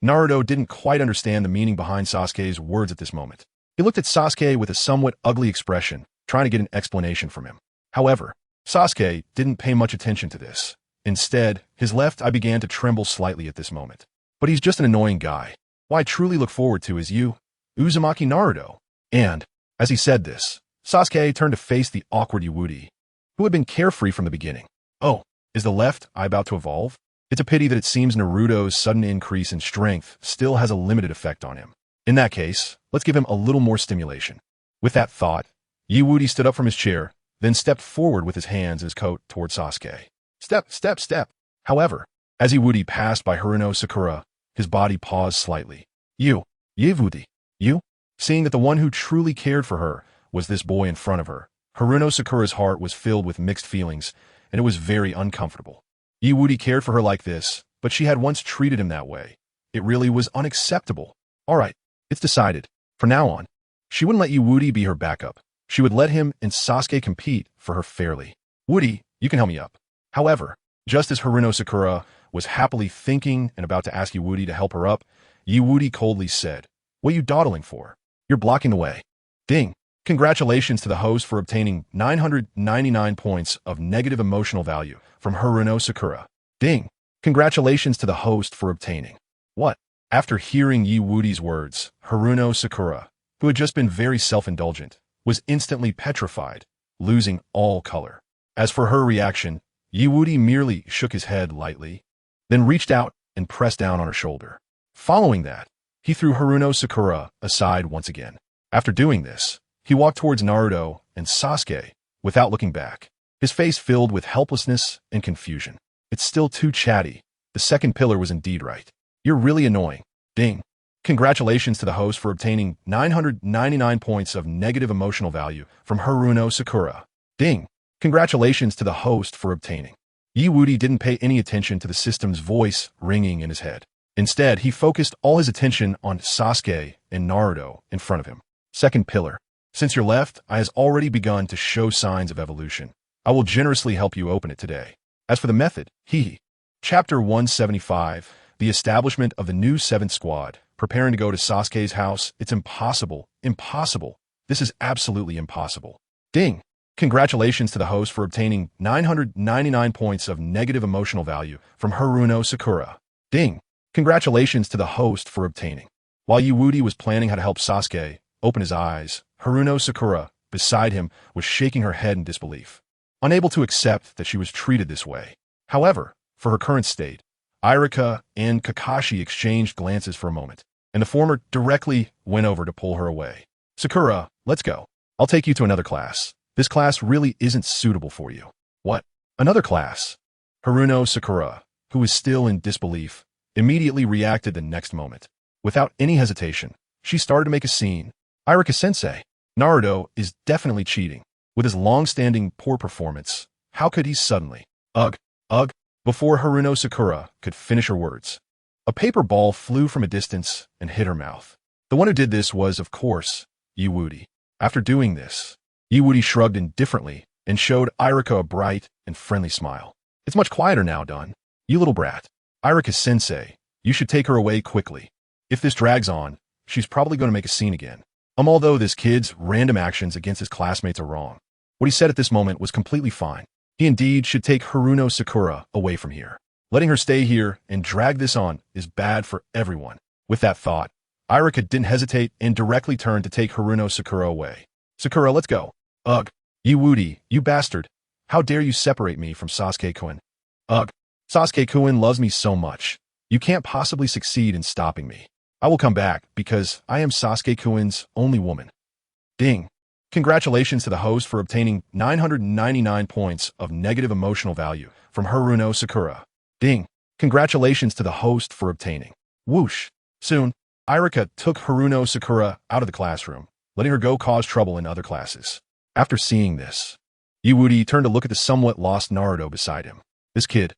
Naruto didn't quite understand the meaning behind Sasuke's words at this moment. He looked at Sasuke with a somewhat ugly expression, trying to get an explanation from him. However, Sasuke didn't pay much attention to this. Instead, his left eye began to tremble slightly at this moment. But he's just an annoying guy. What I truly look forward to is you, Uzumaki Naruto. And, as he said this, Sasuke turned to face the awkward Wudi, who had been carefree from the beginning. Oh, is the left eye about to evolve? It's a pity that it seems Naruto's sudden increase in strength still has a limited effect on him. In that case, let's give him a little more stimulation. With that thought, Wudi stood up from his chair, then stepped forward with his hands in his coat toward Sasuke. Step, step, step. However, as Wudi passed by Haruno Sakura, his body paused slightly. Wudi, you? Seeing that the one who truly cared for her was this boy in front of her, Haruno Sakura's heart was filled with mixed feelings, and it was very uncomfortable. Wudi cared for her like this, but she had once treated him that way. It really was unacceptable. Alright, it's decided. From now on, she wouldn't let Wudi be her backup. She would let him and Sasuke compete for her fairly. Wudi, you can help me up. However, just as Haruno Sakura was happily thinking and about to ask Wudi to help her up, Wudi coldly said, What are you dawdling for? You're blocking the way. Ding. Congratulations to the host for obtaining 999 points of negative emotional value from Haruno Sakura. Ding. Congratulations to the host for obtaining. What? After hearing Wudi's words, Haruno Sakura, who had just been very self-indulgent, was instantly petrified, losing all color. As for her reaction, Wudi merely shook his head lightly, then reached out and pressed down on her shoulder. Following that, he threw Haruno Sakura aside once again. After doing this, he walked towards Naruto and Sasuke without looking back, his face filled with helplessness and confusion. It's still too chatty. The second pillar was indeed right. You're really annoying. Ding. Congratulations to the host for obtaining 999 points of negative emotional value from Haruno Sakura. Ding. Congratulations to the host for obtaining. Wudi didn't pay any attention to the system's voice ringing in his head. Instead, he focused all his attention on Sasuke and Naruto in front of him. Second pillar. Since your left eye has already begun to show signs of evolution, I will generously help you open it today. As for the method, Chapter 175, the establishment of the new 7th squad, preparing to go to Sasuke's house. It's impossible. Impossible. This is absolutely impossible. Ding. Congratulations to the host for obtaining 999 points of negative emotional value from Haruno Sakura. Ding. Congratulations to the host for obtaining. While Wudi was planning how to help Sasuke open his eyes, Haruno Sakura, beside him, was shaking her head in disbelief, unable to accept that she was treated this way. However, for her current state, Irika and Kakashi exchanged glances for a moment, and the former directly went over to pull her away. Sakura, let's go. I'll take you to another class. This class really isn't suitable for you. What? Another class? Haruno Sakura, who was still in disbelief, immediately reacted the next moment. Without any hesitation, she started to make a scene. Irika-sensei, Naruto is definitely cheating. With his long-standing poor performance, how could he suddenly? Ugh. Before Haruno Sakura could finish her words, a paper ball flew from a distance and hit her mouth. The one who did this was, of course, Wudi. After doing this, Wudi shrugged indifferently and showed Irika a bright and friendly smile. It's much quieter now, Don. You little brat. Irika-sensei, you should take her away quickly. If this drags on, she's probably going to make a scene again. Although this kid's random actions against his classmates are wrong, what he said at this moment was completely fine. He indeed should take Haruno Sakura away from here. Letting her stay here and drag this on is bad for everyone. With that thought, Irika didn't hesitate and directly turned to take Haruno Sakura away. Sakura, let's go. Ugh. Wudi, you bastard. How dare you separate me from Sasuke-kun? Ugh. Sasuke-kun loves me so much. You can't possibly succeed in stopping me. I will come back because I am Sasuke-kun's only woman. Ding. Congratulations to the host for obtaining 999 points of negative emotional value from Haruno Sakura. Ding. Congratulations to the host for obtaining. Whoosh. Soon, Irika took Haruno Sakura out of the classroom, letting her go cause trouble in other classes. After seeing this, Wudi turned to look at the somewhat lost Naruto beside him. This kid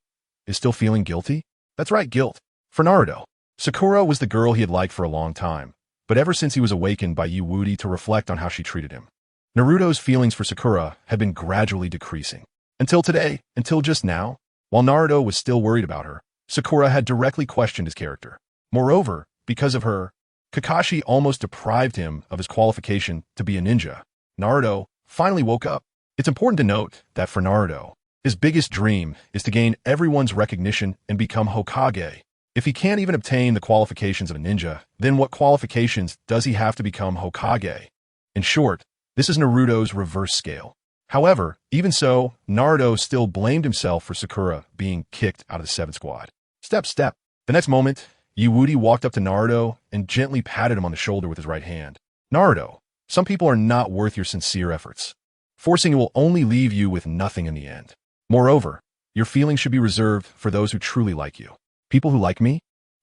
is still feeling guilty? That's right, guilt. For Naruto, Sakura was the girl he had liked for a long time, but ever since he was awakened by Wudi to reflect on how she treated him, Naruto's feelings for Sakura had been gradually decreasing. Until today, until just now, while Naruto was still worried about her, Sakura had directly questioned his character. Moreover, because of her, Kakashi almost deprived him of his qualification to be a ninja. Naruto finally woke up. It's important to note that for Naruto, his biggest dream is to gain everyone's recognition and become Hokage. If he can't even obtain the qualifications of a ninja, then what qualifications does he have to become Hokage? In short, this is Naruto's reverse scale. However, even so, Naruto still blamed himself for Sakura being kicked out of the 7th squad. Step. The next moment, Wudi walked up to Naruto and gently patted him on the shoulder with his right hand. Naruto, some people are not worth your sincere efforts. Forcing it will only leave you with nothing in the end. Moreover, your feelings should be reserved for those who truly like you. People who like me?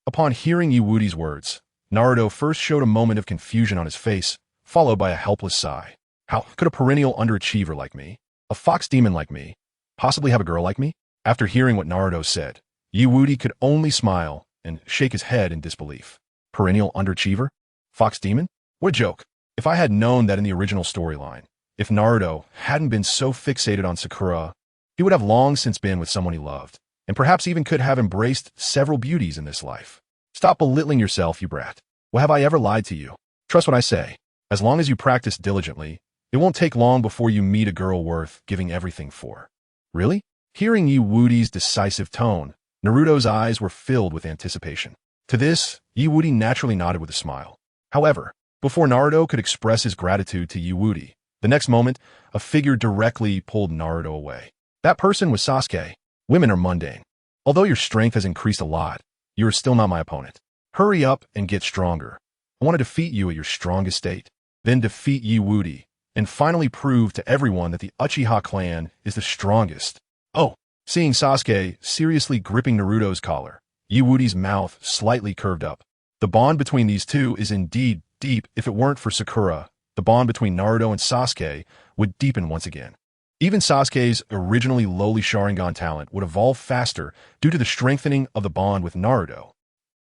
Upon hearing Wudi's words, Naruto first showed a moment of confusion on his face, followed by a helpless sigh. How could a perennial underachiever like me, a fox demon like me, possibly have a girl like me? After hearing what Naruto said, Wudi could only smile and shake his head in disbelief. Perennial underachiever? Fox demon? What a joke. If I had known that in the original storyline, if Naruto hadn't been so fixated on Sakura, he would have long since been with someone he loved, and perhaps even could have embraced several beauties in this life. Stop belittling yourself, you brat. Well, have I ever lied to you? Trust what I say. As long as you practice diligently, it won't take long before you meet a girl worth giving everything for. Really? Hearing Wudi's decisive tone, Naruto's eyes were filled with anticipation. To this, Wudi naturally nodded with a smile. However, before Naruto could express his gratitude to Wudi, the next moment, a figure directly pulled Naruto away. That person was Sasuke. Women are mundane. Although your strength has increased a lot, you are still not my opponent. Hurry up and get stronger. I want to defeat you at your strongest state, then defeat Wudi, and finally prove to everyone that the Uchiha clan is the strongest. Oh, seeing Sasuke seriously gripping Naruto's collar, Wudi's mouth slightly curved up. The bond between these two is indeed deep. If it weren't for Sakura, the bond between Naruto and Sasuke would deepen once again. Even Sasuke's originally lowly Sharingan talent would evolve faster due to the strengthening of the bond with Naruto.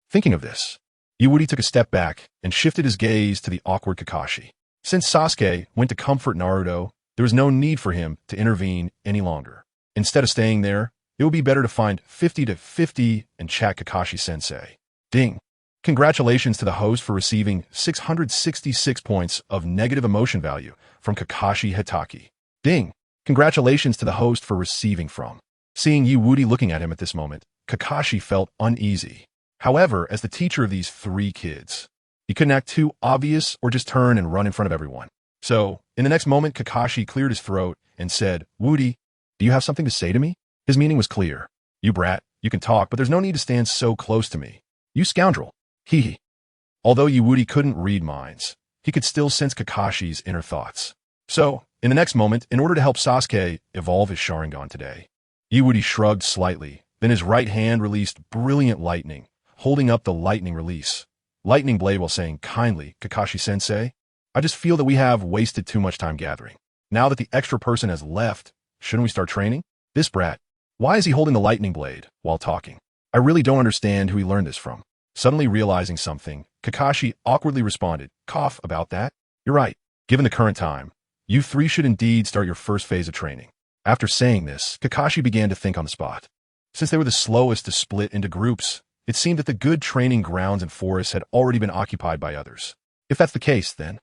Thinking of this, Wudi took a step back and shifted his gaze to the awkward Kakashi. Since Sasuke went to comfort Naruto, there was no need for him to intervene any longer. Instead of staying there, it would be better to find 50-50 and chat Kakashi-sensei. Ding. Congratulations to the host for receiving 666 points of negative emotion value from Kakashi Hitaki. Ding! Congratulations to the host for receiving from. Seeing Woody looking at him at this moment, Kakashi felt uneasy. However, as the teacher of these three kids, he couldn't act too obvious or just turn and run in front of everyone. So, in the next moment, Kakashi cleared his throat and said, "Woody, do you have something to say to me?" His meaning was clear. "You brat, you can talk, but there's no need to stand so close to me. You scoundrel." Hee hee. Although Woody couldn't read minds, he could still sense Kakashi's inner thoughts. So, in the next moment, in order to help Sasuke evolve his Sharingan today, Woody shrugged slightly, then his right hand released brilliant lightning, holding up the lightning release. Lightning blade while saying kindly, "Kakashi-sensei, I just feel that we have wasted too much time gathering. Now that the extra person has left, shouldn't we start training? This brat, why is he holding the lightning blade while talking? I really don't understand who he learned this from." Suddenly realizing something, Kakashi awkwardly responded, "Cough about that. You're right. Given the current time, you three should indeed start your first phase of training." After saying this, Kakashi began to think on the spot. Since they were the slowest to split into groups, it seemed that the good training grounds and forests had already been occupied by others. If that's the case, then...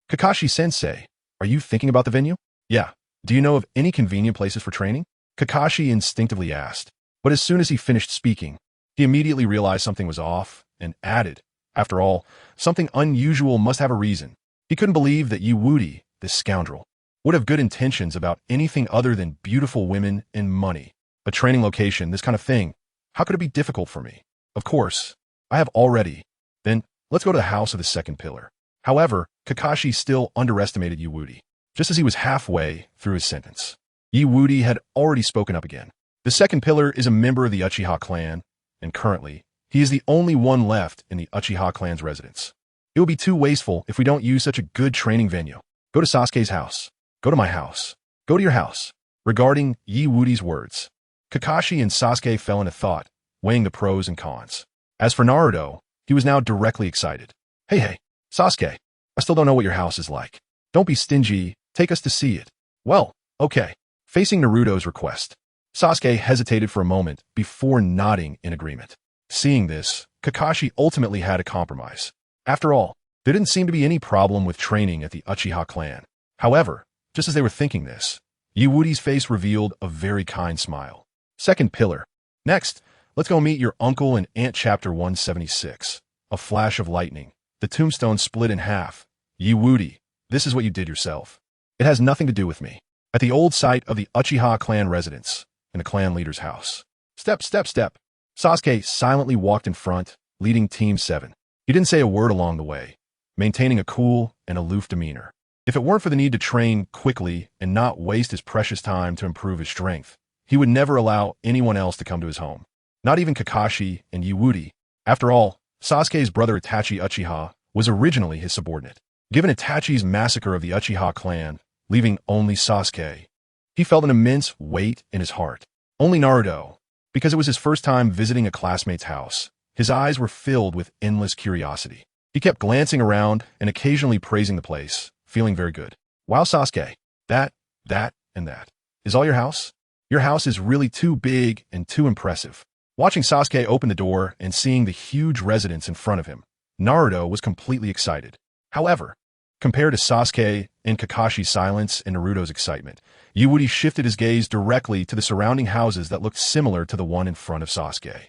"Kakashi-sensei, are you thinking about the venue?" "Yeah. Do you know of any convenient places for training?" Kakashi instinctively asked. But as soon as he finished speaking, he immediately realized something was off and added, "After all, something unusual must have a reason." He couldn't believe that Woody, this scoundrel, would have good intentions about anything other than beautiful women and money. A training location, this kind of thing. How could it be difficult for me? Of course, I have already. Then, let's go to the house of the second pillar. However, Kakashi still underestimated Woody. Just as he was halfway through his sentence, Woody had already spoken up again. The second pillar is a member of the Uchiha clan, and currently, he is the only one left in the Uchiha clan's residence. It will be too wasteful if we don't use such a good training venue. Go to Sasuke's house. Go to my house. Go to your house. Regarding Woody's words, Kakashi and Sasuke fell into thought, weighing the pros and cons. As for Naruto, he was now directly excited. Hey, Sasuke, I still don't know what your house is like. Don't be stingy, take us to see it." "Well, okay." Facing Naruto's request, Sasuke hesitated for a moment before nodding in agreement. Seeing this, Kakashi ultimately had a compromise. After all, there didn't seem to be any problem with training at the Uchiha clan. However, just as they were thinking this, Woody's face revealed a very kind smile. Second pillar. "Next, let's go meet your uncle and aunt." Chapter 176. A flash of lightning. The tombstone split in half. Woody, this is what you did yourself. It has nothing to do with me. At the old site of the Uchiha clan residence, in the clan leader's house. Step. Sasuke silently walked in front, leading Team 7. He didn't say a word along the way, maintaining a cool and aloof demeanor. If it weren't for the need to train quickly and not waste his precious time to improve his strength, he would never allow anyone else to come to his home. Not even Kakashi and Woody. After all, Sasuke's brother Itachi Uchiha was originally his subordinate. Given Itachi's massacre of the Uchiha clan, leaving only Sasuke, he felt an immense weight in his heart. Only Naruto, because it was his first time visiting a classmate's house, his eyes were filled with endless curiosity. He kept glancing around and occasionally praising the place, feeling very good. "Wow, Sasuke, that, and that. Is all your house? Your house is really too big and too impressive." Watching Sasuke open the door and seeing the huge residence in front of him, Naruto was completely excited. However, compared to Sasuke and Kakashi's silence and Naruto's excitement, Woody shifted his gaze directly to the surrounding houses that looked similar to the one in front of Sasuke.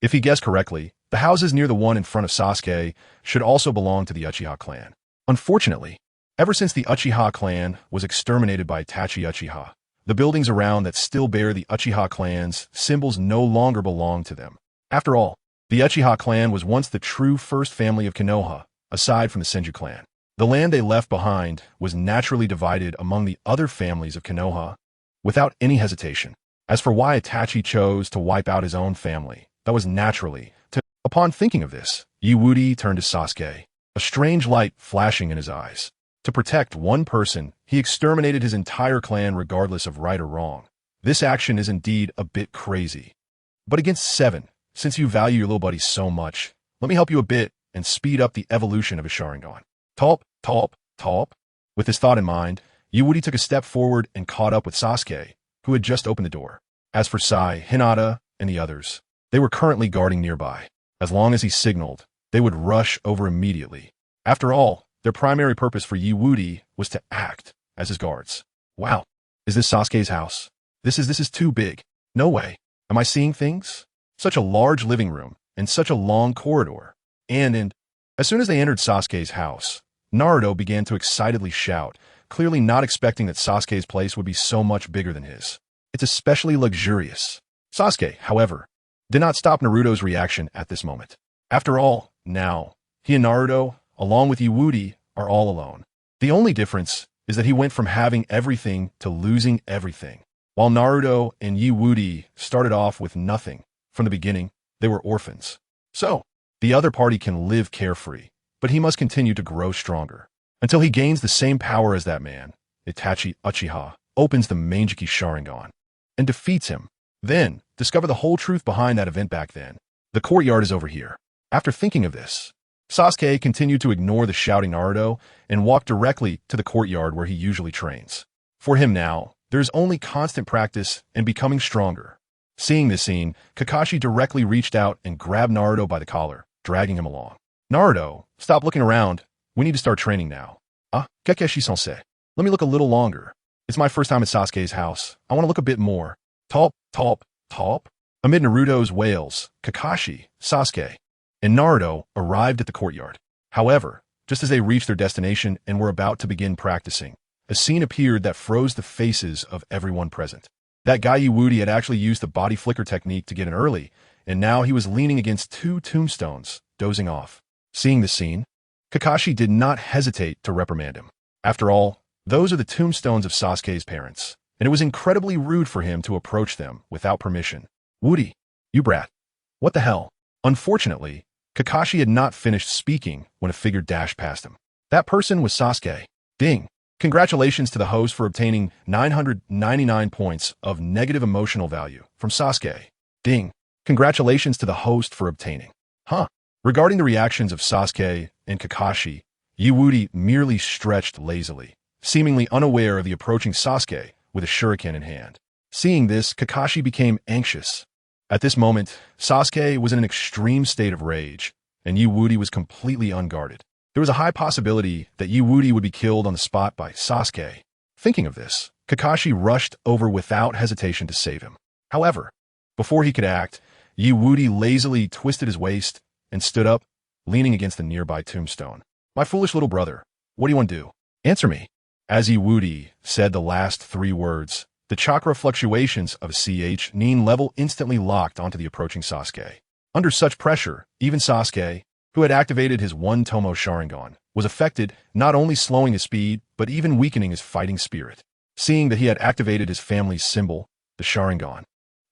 If he guessed correctly, the houses near the one in front of Sasuke should also belong to the Uchiha clan. Unfortunately, ever since the Uchiha clan was exterminated by Itachi Uchiha, the buildings around that still bear the Uchiha clan's symbols no longer belong to them. After all, the Uchiha clan was once the true first family of Konoha, aside from the Senju clan. The land they left behind was naturally divided among the other families of Konoha without any hesitation. As for why Itachi chose to wipe out his own family, that was naturally to... Upon thinking of this, Woody turned to Sasuke, a strange light flashing in his eyes. To protect one person, he exterminated his entire clan regardless of right or wrong. This action is indeed a bit crazy. But against 7, since you value your little buddy so much, let me help you a bit and speed up the evolution of his Sharingan. Talp. With this thought in mind, Woody took a step forward and caught up with Sasuke, who had just opened the door. As for Sai, Hinata, and the others, they were currently guarding nearby. As long as he signaled, they would rush over immediately. After all, their primary purpose for Wudi was to act as his guards. Wow. Is this Sasuke's house? This is too big. No way. Am I seeing things? Such a large living room and such a long corridor. And as soon as they entered Sasuke's house, Naruto began to excitedly shout, clearly not expecting that Sasuke's place would be so much bigger than his. It's especially luxurious. Sasuke, however, did not stop Naruto's reaction at this moment. After all, now, he and Naruto, along with Wudi, are all alone. The only difference is that he went from having everything to losing everything. While Naruto and Wudi started off with nothing, from the beginning, they were orphans. So, the other party can live carefree, but he must continue to grow stronger. Until he gains the same power as that man, Itachi Uchiha opens the Manjiki Sharingan and defeats him. Then, discover the whole truth behind that event back then. The courtyard is over here. After thinking of this, Sasuke continued to ignore the shouting Naruto and walked directly to the courtyard where he usually trains. For him now, there is only constant practice and becoming stronger. Seeing this scene, Kakashi directly reached out and grabbed Naruto by the collar, dragging him along. Naruto, stop looking around. We need to start training now. Kakashi-sensei. Let me look a little longer. It's my first time at Sasuke's house. I want to look a bit more. Talp. Amid Naruto's wails, Kakashi, Sasuke, and Naruto arrived at the courtyard. However, just as they reached their destination and were about to begin practicing, a scene appeared that froze the faces of everyone present. That guy Wudi had actually used the body flicker technique to get in early, and now he was leaning against two tombstones, dozing off. Seeing the scene, Kakashi did not hesitate to reprimand him. After all, those are the tombstones of Sasuke's parents, and it was incredibly rude for him to approach them without permission. Wudi, you brat. What the hell? Unfortunately, Kakashi had not finished speaking when a figure dashed past him. That person was Sasuke. Ding. Congratulations to the host for obtaining 999 points of negative emotional value from Sasuke. Ding. Congratulations to the host for obtaining. Regarding the reactions of Sasuke and Kakashi, Wudi merely stretched lazily, seemingly unaware of the approaching Sasuke with a shuriken in hand. Seeing this, Kakashi became anxious. At this moment, Sasuke was in an extreme state of rage, and Wudi was completely unguarded. There was a high possibility that Wudi would be killed on the spot by Sasuke. Thinking of this, Kakashi rushed over without hesitation to save him. However, before he could act, Wudi lazily twisted his waist and stood up, leaning against the nearby tombstone. My foolish little brother, what do you want to do? Answer me. As Wudi said the last three words, the chakra fluctuations of a Nin level instantly locked onto the approaching Sasuke. Under such pressure, even Sasuke, who had activated his one Tomo Sharingan, was affected, not only slowing his speed, but even weakening his fighting spirit. Seeing that he had activated his family's symbol, the Sharingan,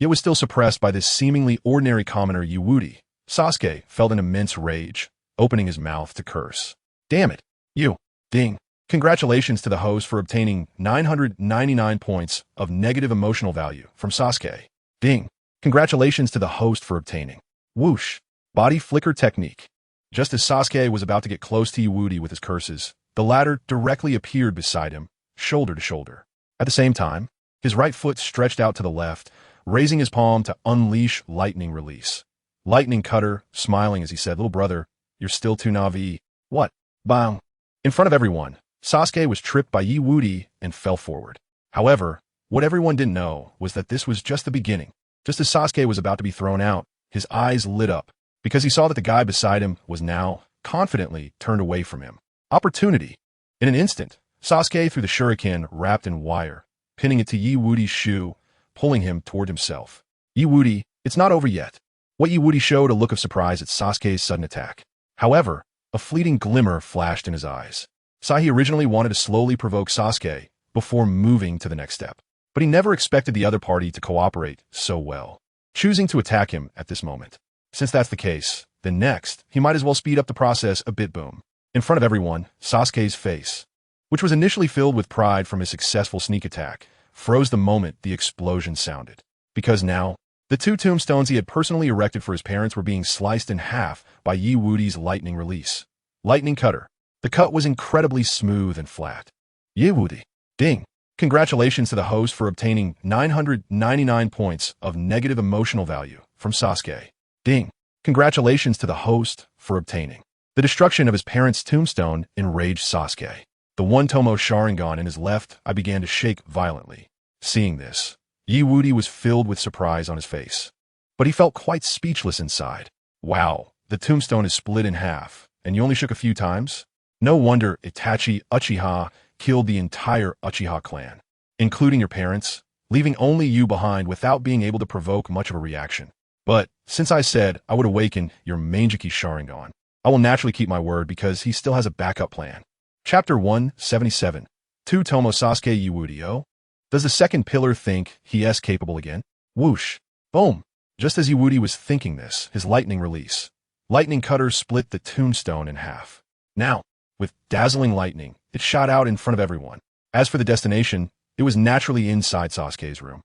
yet was still suppressed by this seemingly ordinary commoner Wudi, Sasuke felt an immense rage, opening his mouth to curse. Damn it, you. Ding. Congratulations to the host for obtaining 999 points of negative emotional value from Sasuke. Ding. Congratulations to the host for obtaining. Whoosh. Body flicker technique. Just as Sasuke was about to get close to Wudi with his curses, the latter directly appeared beside him, shoulder to shoulder. At the same time, his right foot stretched out to the left, raising his palm to unleash lightning release. Lightning Cutter, smiling as he said, "Little brother, you're still too naive." What? Bang. In front of everyone, Sasuke was tripped by Wudi and fell forward. However, what everyone didn't know was that this was just the beginning. Just as Sasuke was about to be thrown out, his eyes lit up, because he saw that the guy beside him was now confidently turned away from him. Opportunity. In an instant, Sasuke threw the shuriken wrapped in wire, pinning it to Wudi's shoe, pulling him toward himself. Wudi, it's not over yet. What Wudi showed a look of surprise at Sasuke's sudden attack. However, a fleeting glimmer flashed in his eyes. He originally wanted to slowly provoke Sasuke before moving to the next step, but he never expected the other party to cooperate so well, choosing to attack him at this moment. Since that's the case, then next, he might as well speed up the process a bit. Boom. In front of everyone, Sasuke's face, which was initially filled with pride from his successful sneak attack, froze the moment the explosion sounded. Because now, the two tombstones he had personally erected for his parents were being sliced in half by Wudi's lightning release. Lightning Cutter. The cut was incredibly smooth and flat. Wudi. Ding. Congratulations to the host for obtaining 999 points of negative emotional value from Sasuke. Ding. Congratulations to the host for obtaining. The destruction of his parents' tombstone enraged Sasuke. The one Tomo Sharingan in his left eye began to shake violently. Seeing this, Wudi was filled with surprise on his face. But he felt quite speechless inside. Wow, the tombstone is split in half, and you only shook a few times? No wonder Itachi Uchiha killed the entire Uchiha clan, including your parents, leaving only you behind without being able to provoke much of a reaction. But since I said I would awaken your Manjiki Sharingan, I will naturally keep my word because he still has a backup plan. Chapter 177. 2 Tomo Sasuke Wudi. Does the second pillar think he is capable again? Whoosh. Boom. Just as Wudi was thinking this, his lightning release. Lightning cutter split the tombstone in half. Now, with dazzling lightning, it shot out in front of everyone. As for the destination, it was naturally inside Sasuke's room.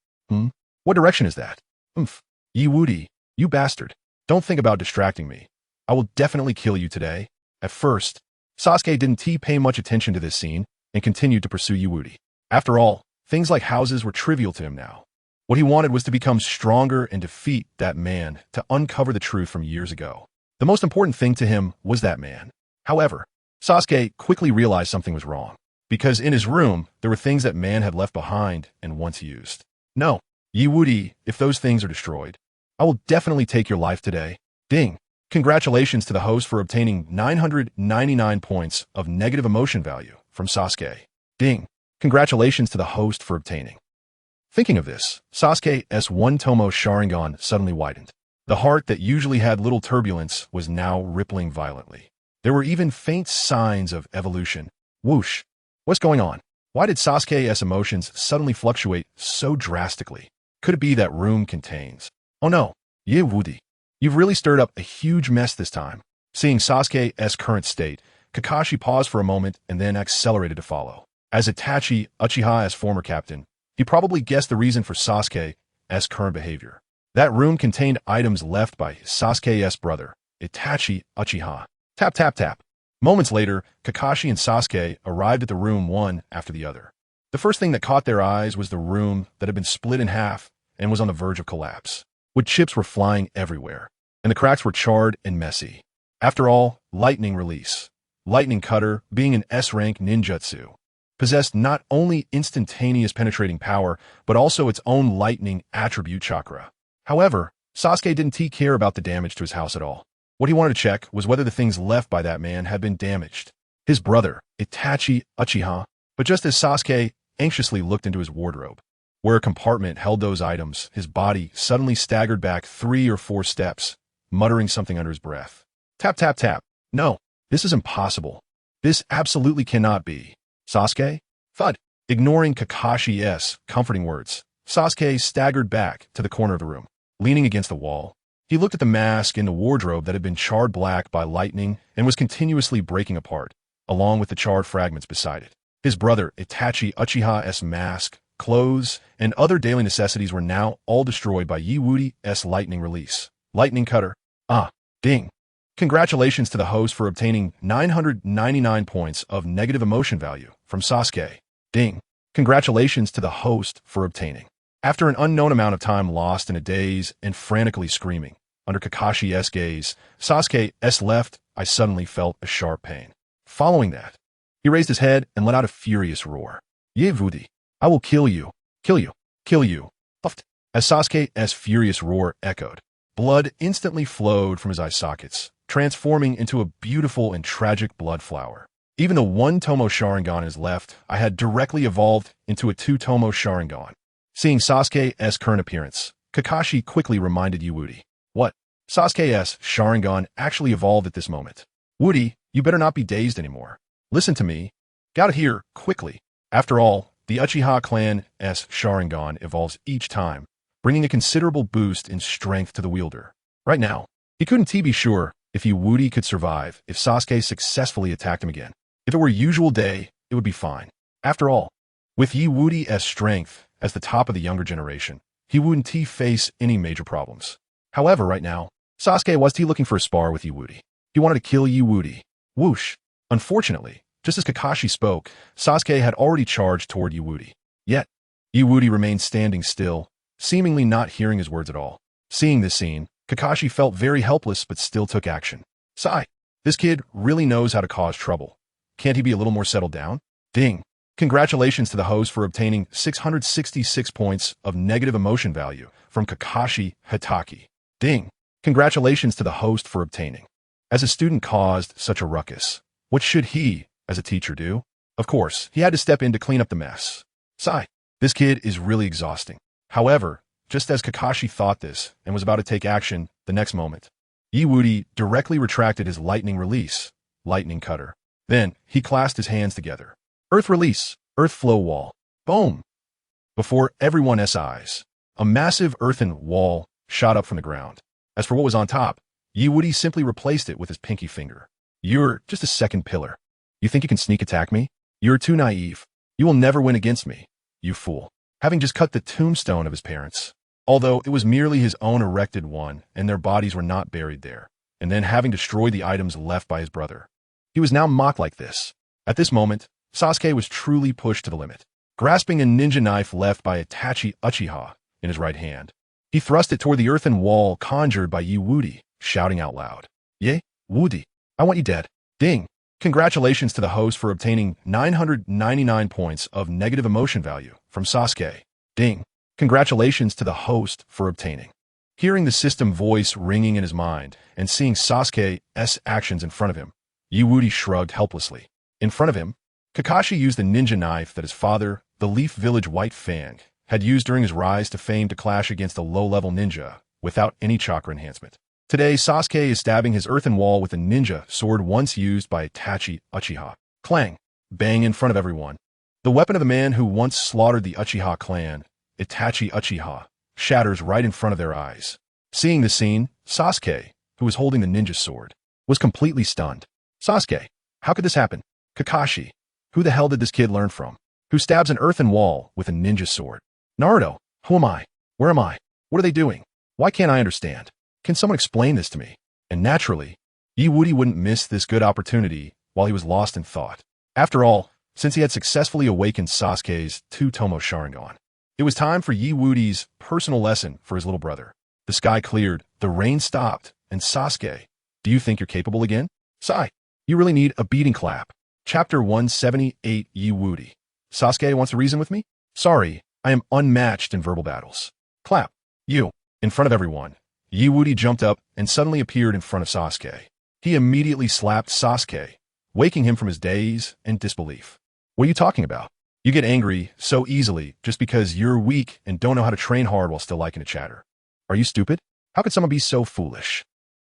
What direction is that? Wudi, you bastard. Don't think about distracting me. I will definitely kill you today. At first, Sasuke didn't pay much attention to this scene and continued to pursue Wudi. After all, things like houses were trivial to him now. What he wanted was to become stronger and defeat that man to uncover the truth from years ago. The most important thing to him was that man. However, Sasuke quickly realized something was wrong, because in his room, there were things that man had left behind and once used. No, Wudi, if those things are destroyed, I will definitely take your life today. Ding. Congratulations to the host for obtaining 999 points of negative emotion value from Sasuke. Ding. Congratulations to the host for obtaining. Thinking of this, Sasuke's one Tomo Sharingan suddenly widened. The heart that usually had little turbulence was now rippling violently. There were even faint signs of evolution. Whoosh. What's going on? Why did Sasuke's emotions suddenly fluctuate so drastically? Could it be that room contains? Oh no, Wudi. You've really stirred up a huge mess this time. Seeing Sasuke's current state, Kakashi paused for a moment and then accelerated to follow. As Itachi Uchiha's former captain, he probably guessed the reason for Sasuke's current behavior. That room contained items left by Sasuke's brother, Itachi Uchiha. Tap, tap, tap. Moments later, Kakashi and Sasuke arrived at the room one after the other. The first thing that caught their eyes was the room that had been split in half and was on the verge of collapse. Wood chips were flying everywhere, and the cracks were charred and messy. After all, lightning release. Lightning cutter, being an S-rank ninjutsu, possessed not only instantaneous penetrating power, but also its own lightning attribute chakra. However, Sasuke didn't care about the damage to his house at all. What he wanted to check was whether the things left by that man had been damaged. His brother, Itachi Uchiha. But just as Sasuke anxiously looked into his wardrobe, where a compartment held those items, his body suddenly staggered back 3 or 4 steps, muttering something under his breath. Tap, tap, tap. No, this is impossible. This absolutely cannot be. Sasuke? Thud. Ignoring Kakashi's comforting words, Sasuke staggered back to the corner of the room. Leaning against the wall, he looked at the mask in the wardrobe that had been charred black by lightning and was continuously breaking apart, along with the charred fragments beside it. His brother, Itachi Uchiha's mask, clothes, and other daily necessities were now all destroyed by Wudi's lightning release. Lightning cutter. Ding. Congratulations to the host for obtaining 999 points of negative emotion value from Sasuke. Ding. Congratulations to the host for obtaining. After an unknown amount of time lost in a daze and frantically screaming, under Kakashi's gaze, Sasuke's left eye suddenly felt a sharp pain. Following that, he raised his head and let out a furious roar. Wudi, I will kill you, kill you, kill you. Puffed. As Sasuke's furious roar echoed, blood instantly flowed from his eye sockets, transforming into a beautiful and tragic blood flower. Even the one Tomo Sharingan in his left eye had directly evolved into a 2 Tomo Sharingan. Seeing Sasuke's current appearance, Kakashi quickly reminded Wudi. What? Sasuke's Sharingan actually evolved at this moment. Wudi, you better not be dazed anymore. Listen to me. Got it here, quickly. After all, the Uchiha clan's Sharingan evolves each time, bringing a considerable boost in strength to the wielder. Right now, he couldn't be sure if Wudi could survive if Sasuke successfully attacked him again. If it were usual day, it would be fine. After all, with Wudi's strength as the top of the younger generation, he wouldn't face any major problems. However, right now, Sasuke was looking for a spar with Wudi. He wanted to kill Wudi. Whoosh. Unfortunately, just as Kakashi spoke, Sasuke had already charged toward Wudi. Yet, Wudi remained standing still, seemingly not hearing his words at all. Seeing this scene, Kakashi felt very helpless but still took action. Sigh. This kid really knows how to cause trouble. Can't he be a little more settled down? Ding. Congratulations to the host for obtaining 666 points of negative emotion value from Kakashi Hitaki. Ding. Congratulations to the host for obtaining. As a student caused such a ruckus, what should he, as a teacher, do? Of course, he had to step in to clean up the mess. Sigh. This kid is really exhausting. However, just as Kakashi thought this and was about to take action the next moment, Woody directly retracted his lightning release, lightning cutter. Then, he clasped his hands together. Earth release, earth flow wall. Boom! Before everyone's eyes, a massive earthen wall shot up from the ground. As for what was on top, Woody simply replaced it with his pinky finger. You're just a second pillar. You think you can sneak attack me? You're too naive. You will never win against me, you fool. Having just cut the tombstone of his parents, although it was merely his own erected one and their bodies were not buried there, and then having destroyed the items left by his brother. He was now mocked like this. At this moment, Sasuke was truly pushed to the limit. Grasping a ninja knife left by Itachi Uchiha in his right hand, he thrust it toward the earthen wall conjured by Woody, shouting out loud, "Yay, Woody, I want you dead." Ding. Congratulations to the host for obtaining 999 points of negative emotion value from Sasuke. Ding. Congratulations to the host for obtaining. Hearing the system voice ringing in his mind and seeing Sasuke's actions in front of him, Woody shrugged helplessly. In front of him, Kakashi used the ninja knife that his father, the Leaf Village White Fang, had used during his rise to fame to clash against a low-level ninja without any chakra enhancement. Today, Sasuke is stabbing his earthen wall with a ninja sword once used by Itachi Uchiha. Clang! Bang in front of everyone. The weapon of the man who once slaughtered the Uchiha clan, Itachi Uchiha, shatters right in front of their eyes. Seeing the scene, Sasuke, who was holding the ninja sword, was completely stunned. Sasuke, how could this happen? Kakashi, who the hell did this kid learn from? Who stabs an earthen wall with a ninja sword? Naruto, who am I? Where am I? What are they doing? Why can't I understand? Can someone explain this to me? And naturally, Woody wouldn't miss this good opportunity while he was lost in thought. After all, since he had successfully awakened Sasuke's two-tomo Sharingan, it was time for Woody's personal lesson for his little brother. The sky cleared, the rain stopped, and Sasuke, do you think you're capable again? Sigh. You really need a beating clap. Chapter 178 Woody. Sasuke wants to reason with me? Sorry, I am unmatched in verbal battles. Clap. You. In front of everyone, Woody jumped up and suddenly appeared in front of Sasuke. He immediately slapped Sasuke, waking him from his daze and disbelief. What are you talking about? You get angry so easily just because you're weak and don't know how to train hard while still liking to chatter. Are you stupid? How could someone be so foolish?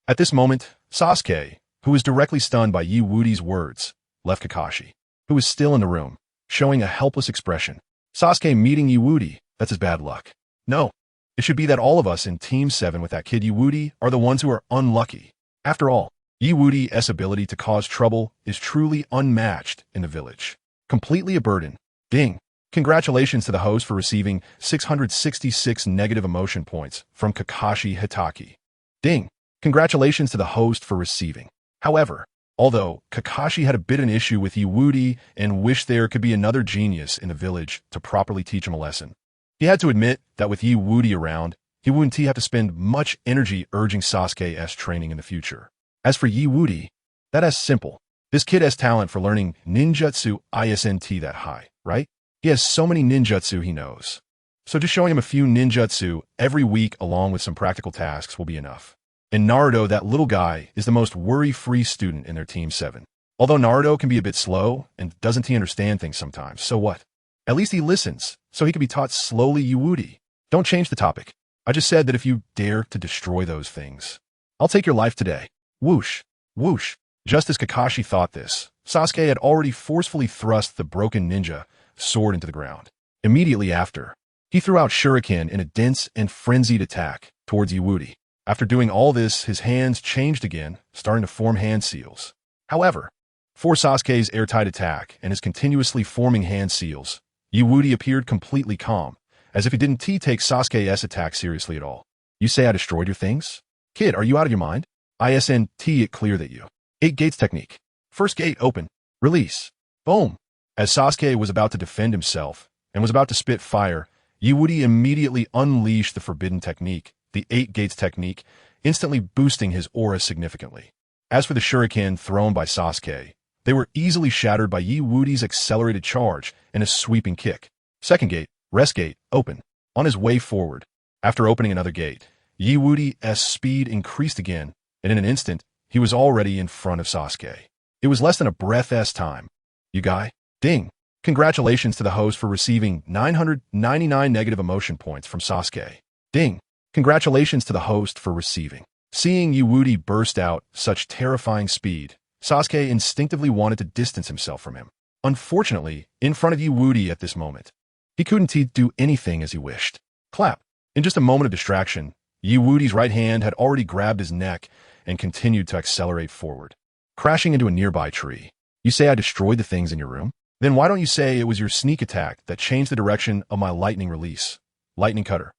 At this moment, Sasuke, who was directly stunned by Woody's words, left Kakashi, who was still in the room, showing a helpless expression. Sasuke meeting Woody, that's his bad luck. No, it should be that all of us in Team 7 with that kid Woody are the ones who are unlucky. After all, Woody's ability to cause trouble is truly unmatched in the village. Completely a burden. Ding. Congratulations to the host for receiving 666 negative emotion points from Kakashi Hitaki. Ding. Congratulations to the host for receiving. However, although Kakashi had a bit of an issue with Woody and wished there could be another genius in the village to properly teach him a lesson, he had to admit that with Woody around, he wouldn't have to spend much energy urging Sasuke's training in the future. As for Woody, that's simple. This kid has talent for learning ninjutsu isn't that high, right? He has so many ninjutsu he knows. So just showing him a few ninjutsu every week along with some practical tasks will be enough. And Naruto, that little guy, is the most worry-free student in their Team 7. Although Naruto can be a bit slow, and doesn't he understand things sometimes, so what? At least he listens, so he can be taught slowly Woody. Don't change the topic. I just said that if you dare to destroy those things, I'll take your life today. Whoosh, whoosh. Just as Kakashi thought this, Sasuke had already forcefully thrust the broken ninja sword into the ground. Immediately after, he threw out shuriken in a dense and frenzied attack towards Woody. After doing all this, his hands changed again, starting to form hand seals. However, for Sasuke's airtight attack and his continuously forming hand seals, Woody appeared completely calm, as if he didn't take Sasuke's attack seriously at all. You say I destroyed your things? Kid, are you out of your mind? ISNT it clear that you. 8 gates technique. First gate open. Release. Boom. As Sasuke was about to defend himself and was about to spit fire, Woody immediately unleashed the forbidden technique, the 8 gates technique, instantly boosting his aura significantly. As for the shuriken thrown by Sasuke, they were easily shattered by Wudi's accelerated charge and a sweeping kick. Second gate, rest gate, open. On his way forward, after opening another gate, Wudi's speed increased again, and in an instant, he was already in front of Sasuke. It was less than a breath's time. You guy? Ding. Congratulations to the host for receiving 999 negative emotion points from Sasuke. Ding. Congratulations to the host for receiving. Seeing Wudi burst out such terrifying speed, Sasuke instinctively wanted to distance himself from him. Unfortunately, in front of Wudi at this moment, he couldn't do anything as he wished. Clap. In just a moment of distraction, Wudi's right hand had already grabbed his neck and continued to accelerate forward, crashing into a nearby tree. You say I destroyed the things in your room? Then why don't you say it was your sneak attack that changed the direction of my lightning release? Lightning cutter.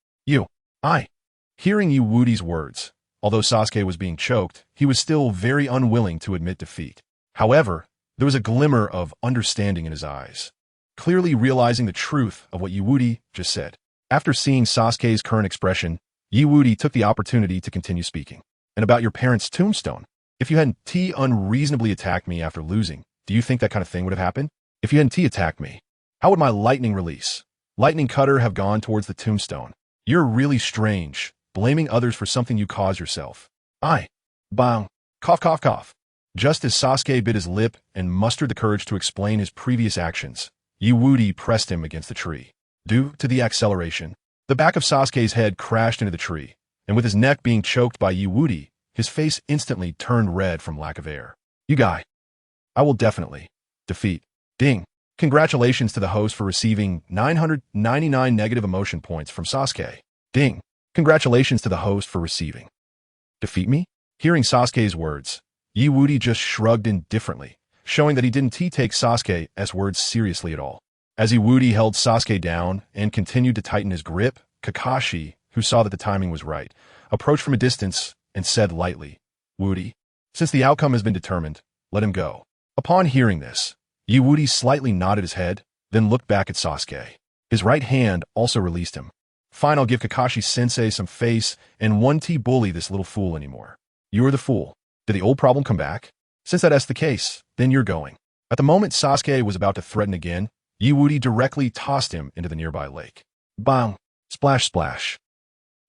Hearing Wudi's words, although Sasuke was being choked, he was still very unwilling to admit defeat. However, there was a glimmer of understanding in his eyes, clearly realizing the truth of what Wudi just said. After seeing Sasuke's current expression, Wudi took the opportunity to continue speaking. And about your parents' tombstone. If you hadn't unreasonably attacked me after losing, do you think that kind of thing would have happened? If you hadn't attacked me, how would my lightning release? Lightning cutter have gone towards the tombstone. You're really strange, blaming others for something you caused yourself. Bang. Cough, cough, cough. Just as Sasuke bit his lip and mustered the courage to explain his previous actions, Wudi pressed him against the tree. Due to the acceleration, the back of Sasuke's head crashed into the tree, and with his neck being choked by Wudi, his face instantly turned red from lack of air. You guy. I will definitely defeat. Ding. Congratulations to the host for receiving 999 negative emotion points from Sasuke. Ding. Congratulations to the host for receiving. Defeat me? Hearing Sasuke's words, Wudi just shrugged indifferently, showing that he didn't take Sasuke's words seriously at all. As Wudi held Sasuke down and continued to tighten his grip, Kakashi, who saw that the timing was right, approached from a distance and said lightly, Wudi, since the outcome has been determined, let him go. Upon hearing this, Wudi slightly nodded his head, then looked back at Sasuke. His right hand also released him. Fine, I'll give Kakashi-sensei some face and won't bully this little fool anymore. You're the fool. Did the old problem come back? Since that's the case, then you're going. At the moment Sasuke was about to threaten again, Wudi directly tossed him into the nearby lake. Bang! Splash, splash.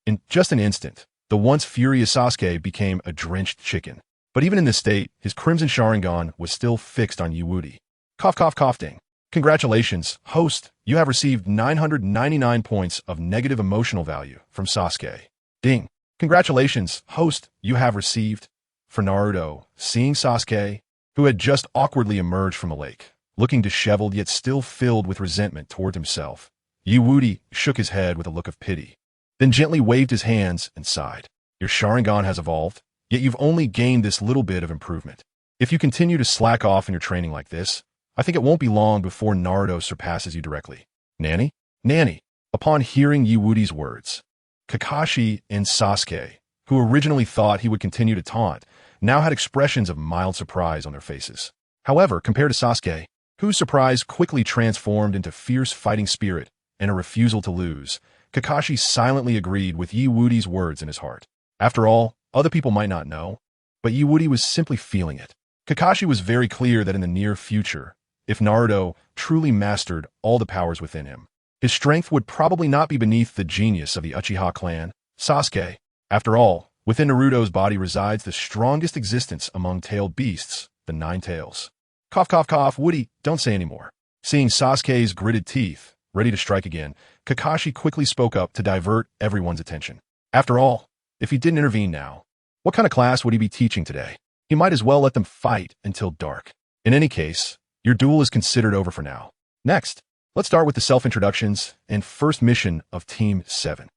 In just an instant, the once furious Sasuke became a drenched chicken. But even in this state, his crimson Sharingan was still fixed on Wudi. Cough, cough, cough, ding. Congratulations, host, you have received 999 points of negative emotional value from Sasuke. Ding. Congratulations, host, you have received. For Naruto, seeing Sasuke, who had just awkwardly emerged from a lake, looking disheveled yet still filled with resentment toward himself, Wudi shook his head with a look of pity, then gently waved his hands and sighed. Your Sharingan has evolved, yet you've only gained this little bit of improvement. If you continue to slack off in your training like this, I think it won't be long before Naruto surpasses you directly. Nanny? Nanny. Upon hearing Wudi's words, Kakashi and Sasuke, who originally thought he would continue to taunt, now had expressions of mild surprise on their faces. However, compared to Sasuke, whose surprise quickly transformed into fierce fighting spirit and a refusal to lose, Kakashi silently agreed with Wudi's words in his heart. After all, other people might not know, but Wudi was simply feeling it. Kakashi was very clear that in the near future, if Naruto truly mastered all the powers within him, his strength would probably not be beneath the genius of the Uchiha clan, Sasuke. After all, within Naruto's body resides the strongest existence among tailed beasts, the 9 tails. Cough, cough, cough, Wudi, don't say any more. Seeing Sasuke's gritted teeth, ready to strike again, Kakashi quickly spoke up to divert everyone's attention. After all, if he didn't intervene now, what kind of class would he be teaching today? He might as well let them fight until dark. In any case, your duel is considered over for now. Next, let's start with the self-introductions and first mission of Team 7.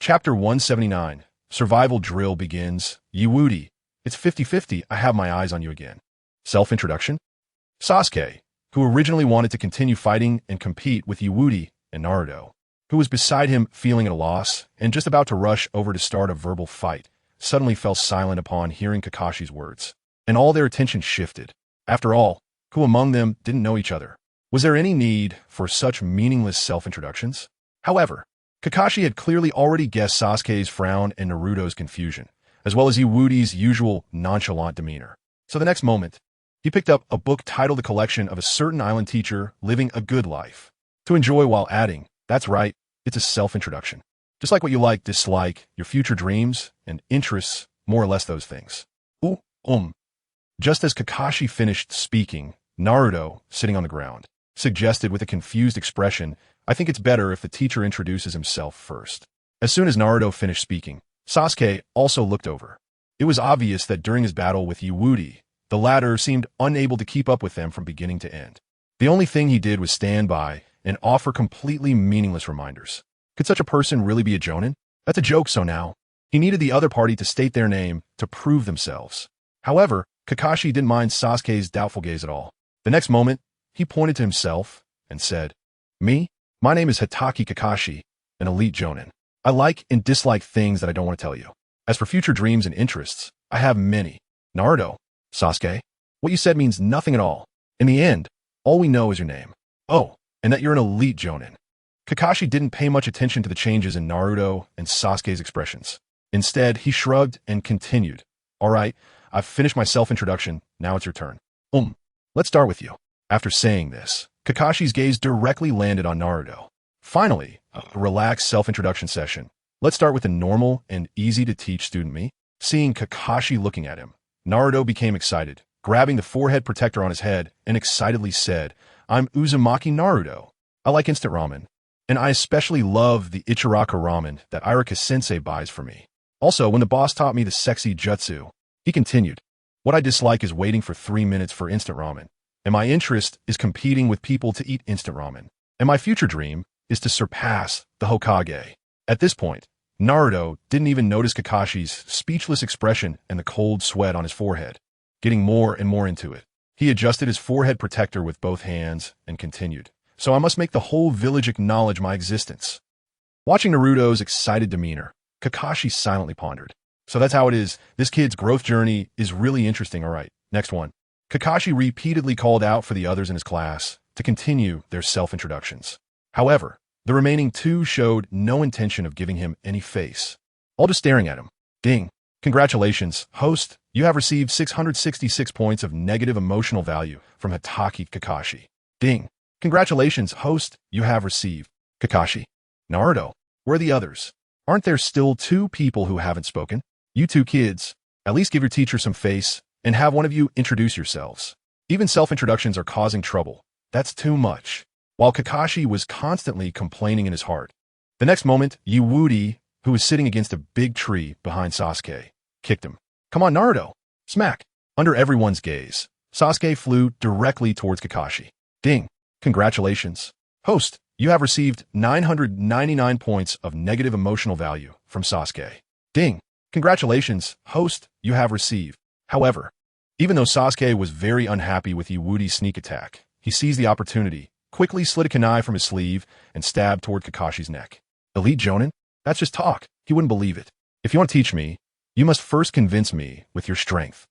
Chapter 179, Survival Drill begins. Wudi, it's 50-50, I have my eyes on you again. Self-introduction? Sasuke, who originally wanted to continue fighting and compete with Wudi and Naruto, who was beside him feeling at a loss and just about to rush over to start a verbal fight, suddenly fell silent upon hearing Kakashi's words, and all their attention shifted. After all, who among them didn't know each other? Was there any need for such meaningless self-introductions? However, Kakashi had clearly already guessed Sasuke's frown and Naruto's confusion, as well as Woody's usual nonchalant demeanor. So the next moment, he picked up a book titled The Collection of a Certain Island Teacher Living a Good Life to enjoy, while adding, "That's right, it's a self-introduction. Just like what you like, dislike, your future dreams and interests, more or less those things." Ooh, Just as Kakashi finished speaking, Naruto, sitting on the ground, suggested with a confused expression, "I think it's better if the teacher introduces himself first." As soon as Naruto finished speaking, Sasuke also looked over. It was obvious that during his battle with Woody, the latter seemed unable to keep up with them from beginning to end. The only thing he did was stand by and offer completely meaningless reminders. Could such a person really be a jonin? That's a joke, so now he needed the other party to state their name to prove themselves. However, Kakashi didn't mind Sasuke's doubtful gaze at all. The next moment, he pointed to himself and said, "Me? My name is Hitaki Kakashi, an elite jonin. I like and dislike things that I don't want to tell you. As for future dreams and interests, I have many." "Naruto, Sasuke, what you said means nothing at all. In the end, all we know is your name. Oh, and that you're an elite jonin." Kakashi didn't pay much attention to the changes in Naruto and Sasuke's expressions. Instead, he shrugged and continued, "All right, I've finished my self-introduction, now it's your turn. Let's start with you." After saying this, Kakashi's gaze directly landed on Naruto. "Finally, a relaxed self-introduction session. Let's start with the normal and easy-to-teach student me." Seeing Kakashi looking at him, Naruto became excited, grabbing the forehead protector on his head and excitedly said, "I'm Uzumaki Naruto. I like instant ramen, and I especially love the Ichiraka ramen that Irika-sensei buys for me. Also, when the boss taught me the sexy jutsu," he continued, "what I dislike is waiting for 3 minutes for instant ramen, and my interest is competing with people to eat instant ramen, and my future dream is to surpass the Hokage." At this point, Naruto didn't even notice Kakashi's speechless expression and the cold sweat on his forehead. Getting more and more into it, he adjusted his forehead protector with both hands and continued, "So I must make the whole village acknowledge my existence." Watching Naruto's excited demeanor, Kakashi silently pondered. So that's how it is. This kid's growth journey is really interesting. All right, next one. Kakashi repeatedly called out for the others in his class to continue their self-introductions. However, the remaining two showed no intention of giving him any face, all just staring at him. "Ding. Congratulations, host. You have received 666 points of negative emotional value from Hitaki Kakashi." "Ding. Congratulations, host. You have received." "Kakashi. Naruto. Where are the others? Aren't there still 2 people who haven't spoken? You 2 kids, at least give your teacher some face and have one of you introduce yourselves. Even self-introductions are causing trouble. That's too much." While Kakashi was constantly complaining in his heart, the next moment, Woody, who was sitting against a big tree behind Sasuke, kicked him. "Come on, Naruto." Smack. Under everyone's gaze, Sasuke flew directly towards Kakashi. "Ding. Congratulations, host. You have received 999 points of negative emotional value from Sasuke." "Ding. Congratulations, host. You have received." However, even though Sasuke was very unhappy with Woody's sneak attack, he seized the opportunity, quickly slid a kunai from his sleeve, and stabbed toward Kakashi's neck. "Elite jonin? That's just talk. He wouldn't believe it. If you want to teach me, you must first convince me with your strength."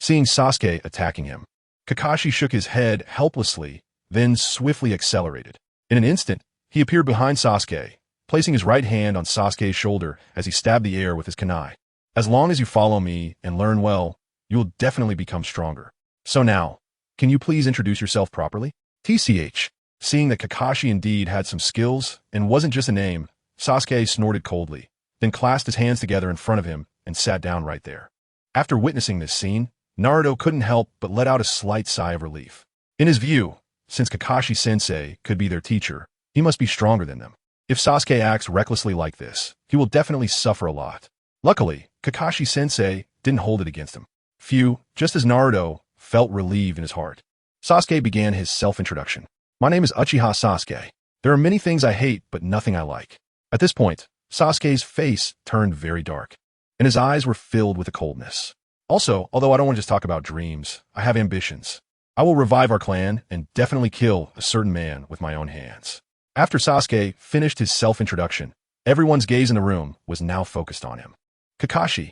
Seeing Sasuke attacking him, Kakashi shook his head helplessly, then swiftly accelerated. In an instant, he appeared behind Sasuke, placing his right hand on Sasuke's shoulder as he stabbed the air with his kunai. "As long as you follow me and learn well, you will definitely become stronger. So now, can you please introduce yourself properly?" TCH. Seeing that Kakashi indeed had some skills and wasn't just a name, Sasuke snorted coldly, then clasped his hands together in front of him and sat down right there. After witnessing this scene, Naruto couldn't help but let out a slight sigh of relief. In his view, since Kakashi-sensei could be their teacher, he must be stronger than them. If Sasuke acts recklessly like this, he will definitely suffer a lot. Luckily, Kakashi-sensei didn't hold it against him. Phew, just as Naruto felt relieved in his heart, Sasuke began his self-introduction. "My name is Uchiha Sasuke. There are many things I hate, but nothing I like." At this point, Sasuke's face turned very dark, and his eyes were filled with a coldness. "Also, although I don't want to just talk about dreams, I have ambitions. I will revive our clan and definitely kill a certain man with my own hands." After Sasuke finished his self-introduction, everyone's gaze in the room was now focused on him. Kakashi,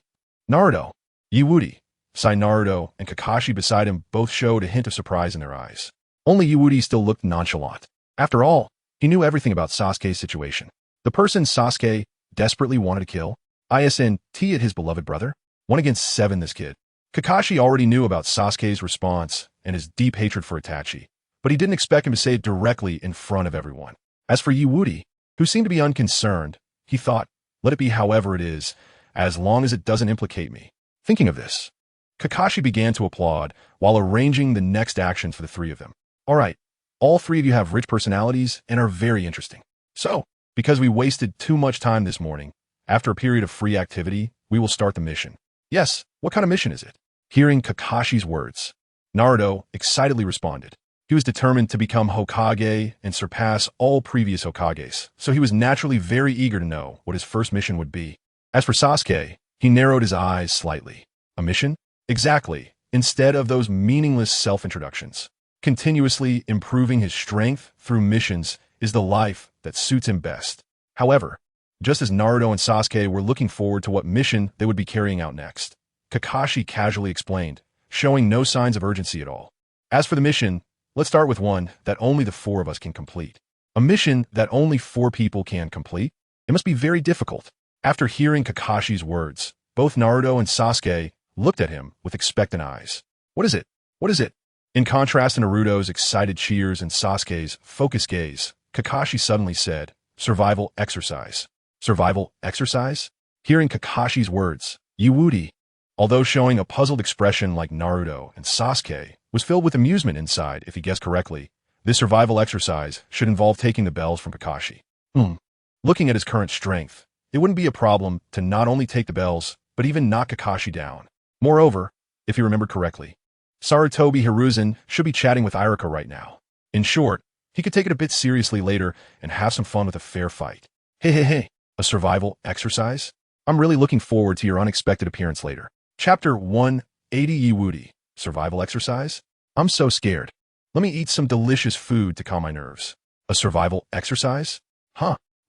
Naruto, Woody, Naruto and Kakashi beside him both showed a hint of surprise in their eyes. Only Woody still looked nonchalant. After all, he knew everything about Sasuke's situation. The person Sasuke desperately wanted to kill, ISNT at his beloved brother. 1 against 7 this kid. Kakashi already knew about Sasuke's response and his deep hatred for Itachi, but he didn't expect him to say it directly in front of everyone. As for Woody, who seemed to be unconcerned, he thought, let it be however it is, as long as it doesn't implicate me. Thinking of this, Kakashi began to applaud while arranging the next actions for the three of them. All right, all three of you have rich personalities and are very interesting. So, because we wasted too much time this morning, after a period of free activity, we will start the mission. Yes, what kind of mission is it? Hearing Kakashi's words, Naruto excitedly responded. He was determined to become Hokage and surpass all previous Hokages, so he was naturally very eager to know what his first mission would be. As for Sasuke, he narrowed his eyes slightly. A mission? Exactly, instead of those meaningless self-introductions. Continuously improving his strength through missions is the life that suits him best. However, just as Naruto and Sasuke were looking forward to what mission they would be carrying out next, Kakashi casually explained, showing no signs of urgency at all. As for the mission, let's start with one that only the four of us can complete. A mission that only 4 people can complete? It must be very difficult. After hearing Kakashi's words, both Naruto and Sasuke looked at him with expectant eyes. What is it? What is it? In contrast to Naruto's excited cheers and Sasuke's focused gaze, Kakashi suddenly said, survival exercise. Survival exercise? Hearing Kakashi's words, Woody, although showing a puzzled expression like Naruto and Sasuke, was filled with amusement inside if he guessed correctly. This survival exercise should involve taking the bells from Kakashi. Looking at his current strength, it wouldn't be a problem to not only take the bells, but even knock Kakashi down. Moreover, if he remembered correctly, Sarutobi Hiruzen should be chatting with Iruka right now. In short, he could take it a bit seriously later and have some fun with a fair fight. Hey, a survival exercise? I'm really looking forward to your unexpected appearance later. Chapter 180 Woody, survival exercise? I'm so scared. Let me eat some delicious food to calm my nerves. A survival exercise?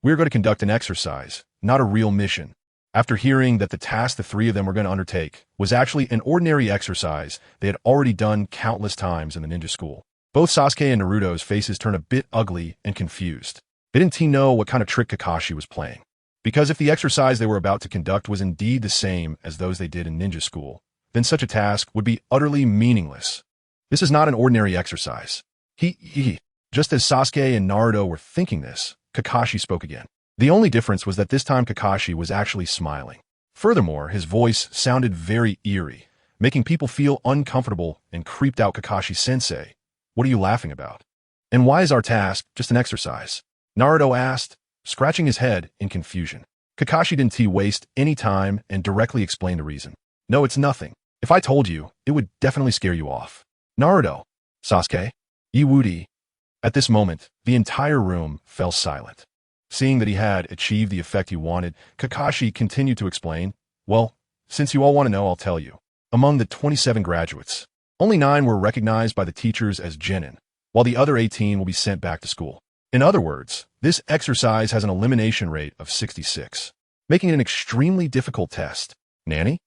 We're going to conduct an exercise, not a real mission. After hearing that the task the three of them were going to undertake was actually an ordinary exercise they had already done countless times in the ninja school, both Sasuke and Naruto's faces turned a bit ugly and confused. They didn't know what kind of trick Kakashi was playing. Because if the exercise they were about to conduct was indeed the same as those they did in ninja school, then such a task would be utterly meaningless. This is not an ordinary exercise. Just as Sasuke and Naruto were thinking this, Kakashi spoke again. The only difference was that this time Kakashi was actually smiling. Furthermore, his voice sounded very eerie, making people feel uncomfortable and creeped out. Kakashi-sensei, what are you laughing about? And why is our task just an exercise? Naruto asked, scratching his head in confusion. Kakashi didn't waste any time and directly explained the reason. No, it's nothing. If I told you, it would definitely scare you off. Naruto, Sasuke, Woody. At this moment, the entire room fell silent. Seeing that he had achieved the effect he wanted, Kakashi continued to explain, well, since you all want to know, I'll tell you. Among the 27 graduates, only 9 were recognized by the teachers as genin, while the other 18 will be sent back to school. In other words, this exercise has an elimination rate of 66, making it an extremely difficult test. Nanny?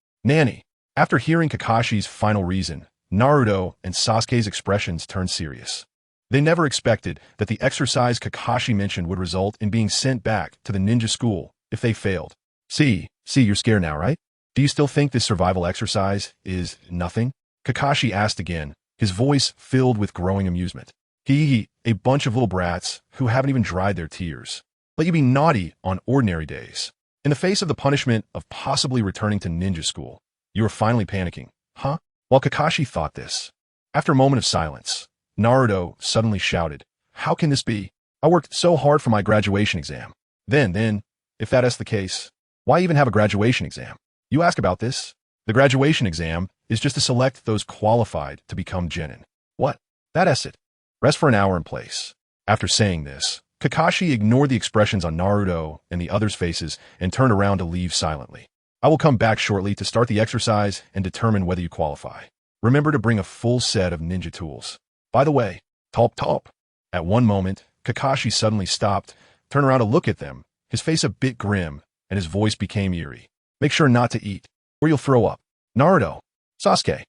After hearing Kakashi's final reason, Naruto and Sasuke's expressions turned serious. They never expected that the exercise Kakashi mentioned would result in being sent back to the ninja school if they failed. See, you're scared now, right? Do you still think this survival exercise is nothing? Kakashi asked again, his voice filled with growing amusement. A bunch of little brats who haven't even dried their tears. Let you be naughty on ordinary days. In the face of the punishment of possibly returning to ninja school, you are finally panicking, huh? While Kakashi thought this, after a moment of silence, Naruto suddenly shouted, how can this be? I worked so hard for my graduation exam. Then, if that is the case, why even have a graduation exam? You ask about this? The graduation exam is just to select those qualified to become genin. What? That is it. Rest for an hour in place. After saying this, Kakashi ignored the expressions on Naruto and the others' faces and turned around to leave silently. I will come back shortly to start the exercise and determine whether you qualify. Remember to bring a full set of ninja tools. By the way, top. At one moment, Kakashi suddenly stopped, turned around to look at them, his face a bit grim, and his voice became eerie. Make sure not to eat, or you'll throw up. Naruto, Sasuke.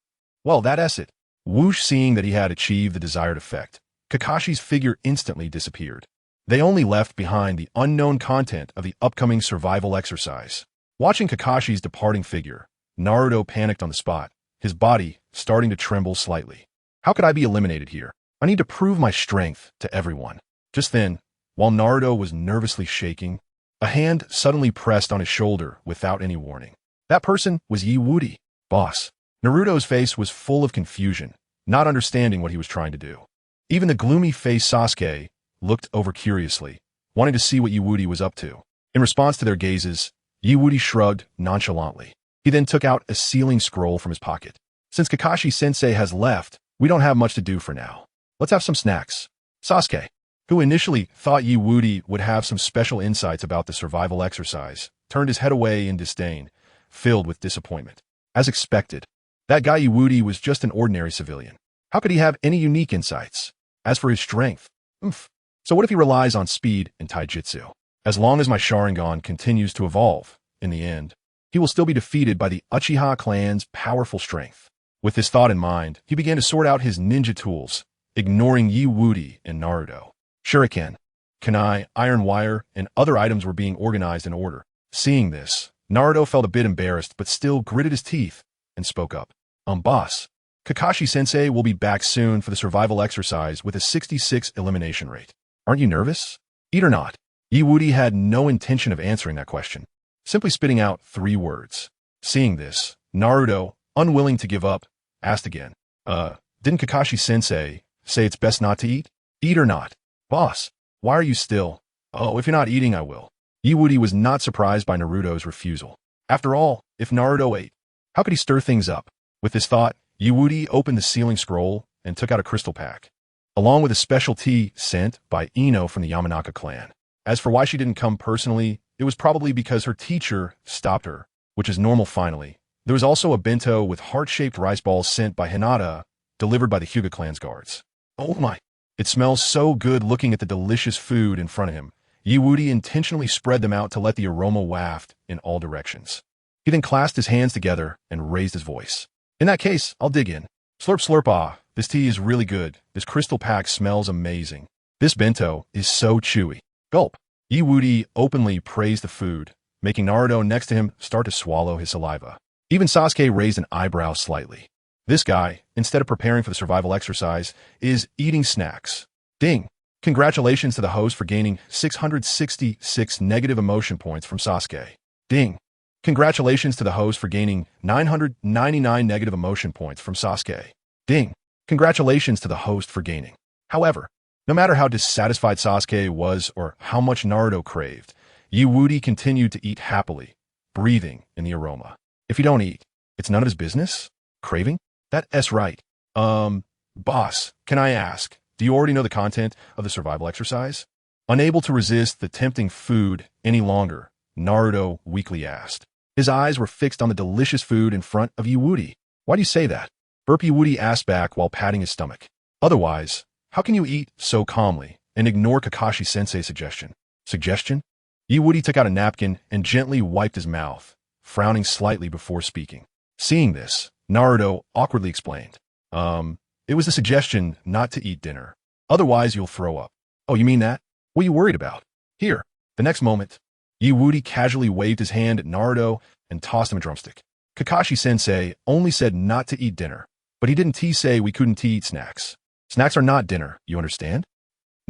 Well, that is it. Whoosh, seeing that he had achieved the desired effect, Kakashi's figure instantly disappeared. They only left behind the unknown content of the upcoming survival exercise. Watching Kakashi's departing figure, Naruto panicked on the spot, his body starting to tremble slightly. How could I be eliminated here? I need to prove my strength to everyone. Just then, while Naruto was nervously shaking, a hand suddenly pressed on his shoulder without any warning. That person was Wudi. Boss. Naruto's face was full of confusion, not understanding what he was trying to do. Even the gloomy-faced Sasuke looked over curiously, wanting to see what Wudi was up to. In response to their gazes, Wudi shrugged nonchalantly. He then took out a sealing scroll from his pocket. Since Kakashi-sensei has left, we don't have much to do for now. Let's have some snacks. Sasuke, who initially thought Wudi would have some special insights about the survival exercise, turned his head away in disdain, filled with disappointment. As expected, that guy Wudi was just an ordinary civilian. How could he have any unique insights? As for his strength, so what if he relies on speed and taijutsu? As long as my Sharingan continues to evolve, in the end, he will still be defeated by the Uchiha clan's powerful strength. With this thought in mind, he began to sort out his ninja tools, ignoring Wudi and Naruto. Shuriken, kunai, iron wire, and other items were being organized in order. Seeing this, Naruto felt a bit embarrassed but still gritted his teeth and spoke up. Boss, Kakashi-sensei will be back soon for the survival exercise with a 66 elimination rate. Aren't you nervous? Eat or not? Wudi had no intention of answering that question, simply spitting out 3 words. Seeing this, Naruto, unwilling to give up, asked again, didn't Kakashi-sensei say it's best not to eat? Eat or not? Boss, why are you still? Oh, if you're not eating, I will. Wudi was not surprised by Naruto's refusal. After all, if Naruto ate, how could he stir things up? With this thought, Wudi opened the sealing scroll and took out a crystal pack, along with a special tea sent by Ino from the Yamanaka clan. As for why she didn't come personally, it was probably because her teacher stopped her, which is normal finally. There was also a bento with heart-shaped rice balls sent by Hinata, delivered by the Hyuga clan's guards. Oh my! It smells so good looking at the delicious food in front of him. Wudi intentionally spread them out to let the aroma waft in all directions. He then clasped his hands together and raised his voice. In that case, I'll dig in. Slurp slurp ah, this tea is really good. This crystal pack smells amazing. This bento is so chewy. Gulp. Wudi openly praised the food, making Naruto next to him start to swallow his saliva. Even Sasuke raised an eyebrow slightly. This guy, instead of preparing for the survival exercise, is eating snacks. Ding! Congratulations to the host for gaining 666 negative emotion points from Sasuke. Ding! Congratulations to the host for gaining 999 negative emotion points from Sasuke. Ding! Congratulations to the host for gaining. However, no matter how dissatisfied Sasuke was or how much Naruto craved, Wudi continued to eat happily, breathing in the aroma. If you don't eat, it's none of his business? Craving? That's right. Boss, can I ask, do you already know the content of the survival exercise? Unable to resist the tempting food any longer, Naruto weakly asked. His eyes were fixed on the delicious food in front of Wudi. Why do you say that? Burp Wudi asked back while patting his stomach. Otherwise, how can you eat so calmly and ignore Kakashi-sensei's suggestion? Suggestion? Wudi took out a napkin and gently wiped his mouth, frowning slightly before speaking. Seeing this, Naruto awkwardly explained. It was a suggestion not to eat dinner. Otherwise, you'll throw up. Oh, you mean that? What are you worried about? Here. The next moment, Wudi casually waved his hand at Naruto and tossed him a drumstick. Kakashi-sensei only said not to eat dinner, but he didn't say we couldn't eat snacks. Snacks are not dinner, you understand?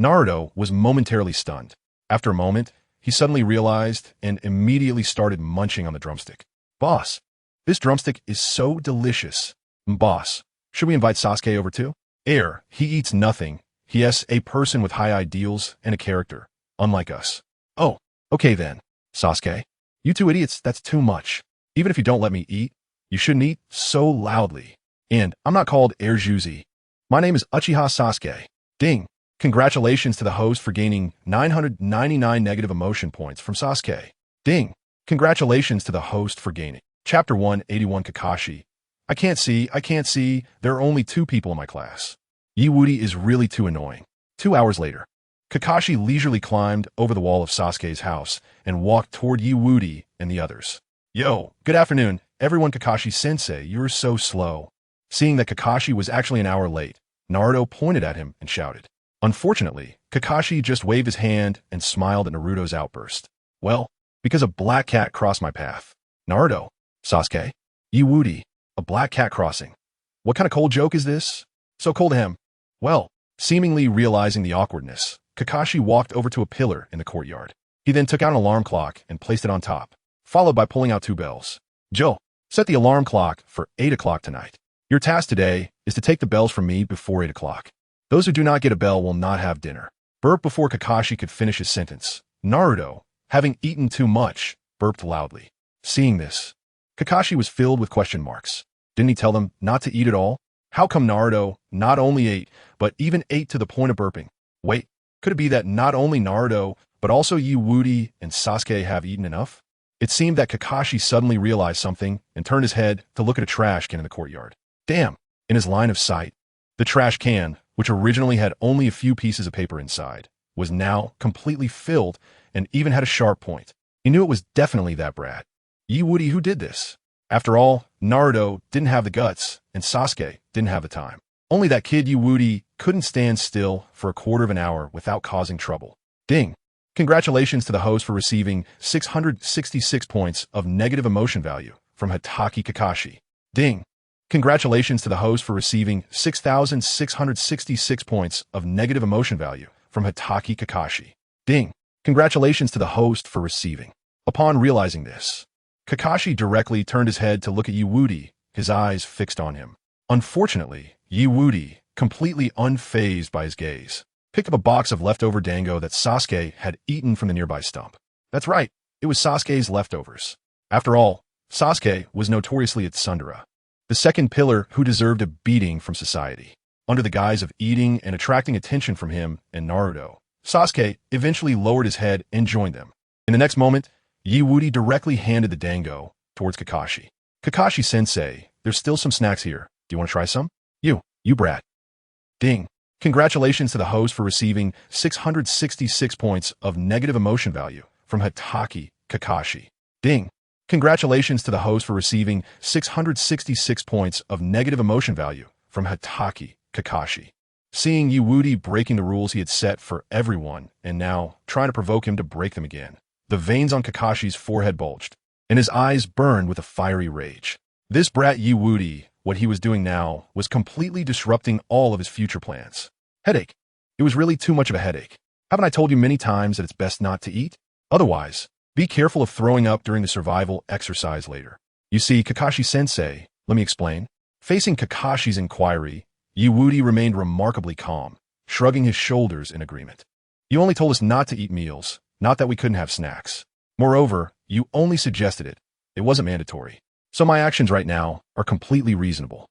Naruto was momentarily stunned. After a moment, he suddenly realized and immediately started munching on the drumstick. Boss, this drumstick is so delicious. Boss, should we invite Sasuke over too? He eats nothing. He is a person with high ideals and a character, unlike us. Oh, okay then. Sasuke, you two idiots, that's too much. Even if you don't let me eat, you shouldn't eat so loudly. And I'm not called Juzi. My name is Uchiha Sasuke. Ding. Congratulations to the host for gaining 999 negative emotion points from Sasuke. Ding. Congratulations to the host for gaining. Chapter 181 Kakashi. I can't see, there are only 2 people in my class. Wudi is really too annoying. 2 hours later, Kakashi leisurely climbed over the wall of Sasuke's house and walked toward Wudi and the others. Yo, good afternoon, everyone. Kakashi-sensei, you're so slow. Seeing that Kakashi was actually an hour late, Naruto pointed at him and shouted. Unfortunately, Kakashi just waved his hand and smiled at Naruto's outburst. Well, because a black cat crossed my path. Naruto, Sasuke, Woody, a black cat crossing. What kind of cold joke is this? So cold to him. Well, seemingly realizing the awkwardness, Kakashi walked over to a pillar in the courtyard. He then took out an alarm clock and placed it on top, followed by pulling out 2 bells. Joe, set the alarm clock for 8 o'clock tonight. Your task today is to take the bells from me before 8 o'clock. Those who do not get a bell will not have dinner. Burp before Kakashi could finish his sentence. Naruto, having eaten too much, burped loudly. Seeing this, Kakashi was filled with question marks. Didn't he tell them not to eat at all? How come Naruto not only ate, but even ate to the point of burping? Wait, could it be that not only Naruto, but also Woody and Sasuke have eaten enough? It seemed that Kakashi suddenly realized something and turned his head to look at a trash can in the courtyard. Damn! In his line of sight, the trash can, which originally had only a few pieces of paper inside, was now completely filled and even had a sharp point. He knew it was definitely that brat. Woody who did this. After all, Naruto didn't have the guts, and Sasuke didn't have the time. Only that kid Woody couldn't stand still for a quarter of an hour without causing trouble. Ding! Congratulations to the host for receiving 666 points of negative emotion value from Hatake Kakashi. Ding! Congratulations to the host for receiving 6,666 points of negative emotion value from Hatake Kakashi. Ding! Congratulations to the host for receiving. Upon realizing this, Kakashi directly turned his head to look at Woody, his eyes fixed on him. Unfortunately, Woody, completely unfazed by his gaze, picked up a box of leftover dango that Sasuke had eaten from the nearby stump. That's right, it was Sasuke's leftovers. After all, Sasuke was notoriously a tsundere, the second pillar who deserved a beating from society. Under the guise of eating and attracting attention from him and Naruto, Sasuke eventually lowered his head and joined them. In the next moment, Woody directly handed the dango towards Kakashi. Kakashi-sensei, there's still some snacks here. Do you want to try some? You brat. Ding. Congratulations to the host for receiving 666 points of negative emotion value from Hatake Kakashi. Ding. Congratulations to the host for receiving 666 points of negative emotion value from Hatake Kakashi. Seeing Woody breaking the rules he had set for everyone and now trying to provoke him to break them again, the veins on Kakashi's forehead bulged, and his eyes burned with a fiery rage. This brat Woody, what he was doing now, was completely disrupting all of his future plans. Headache. It was really too much of a headache. Haven't I told you many times that it's best not to eat? Otherwise, be careful of throwing up during the survival exercise later. You see, Kakashi-sensei, let me explain. Facing Kakashi's inquiry, Woody remained remarkably calm, shrugging his shoulders in agreement. You only told us not to eat meals, not that we couldn't have snacks. Moreover, you only suggested it. It wasn't mandatory. So my actions right now are completely reasonable.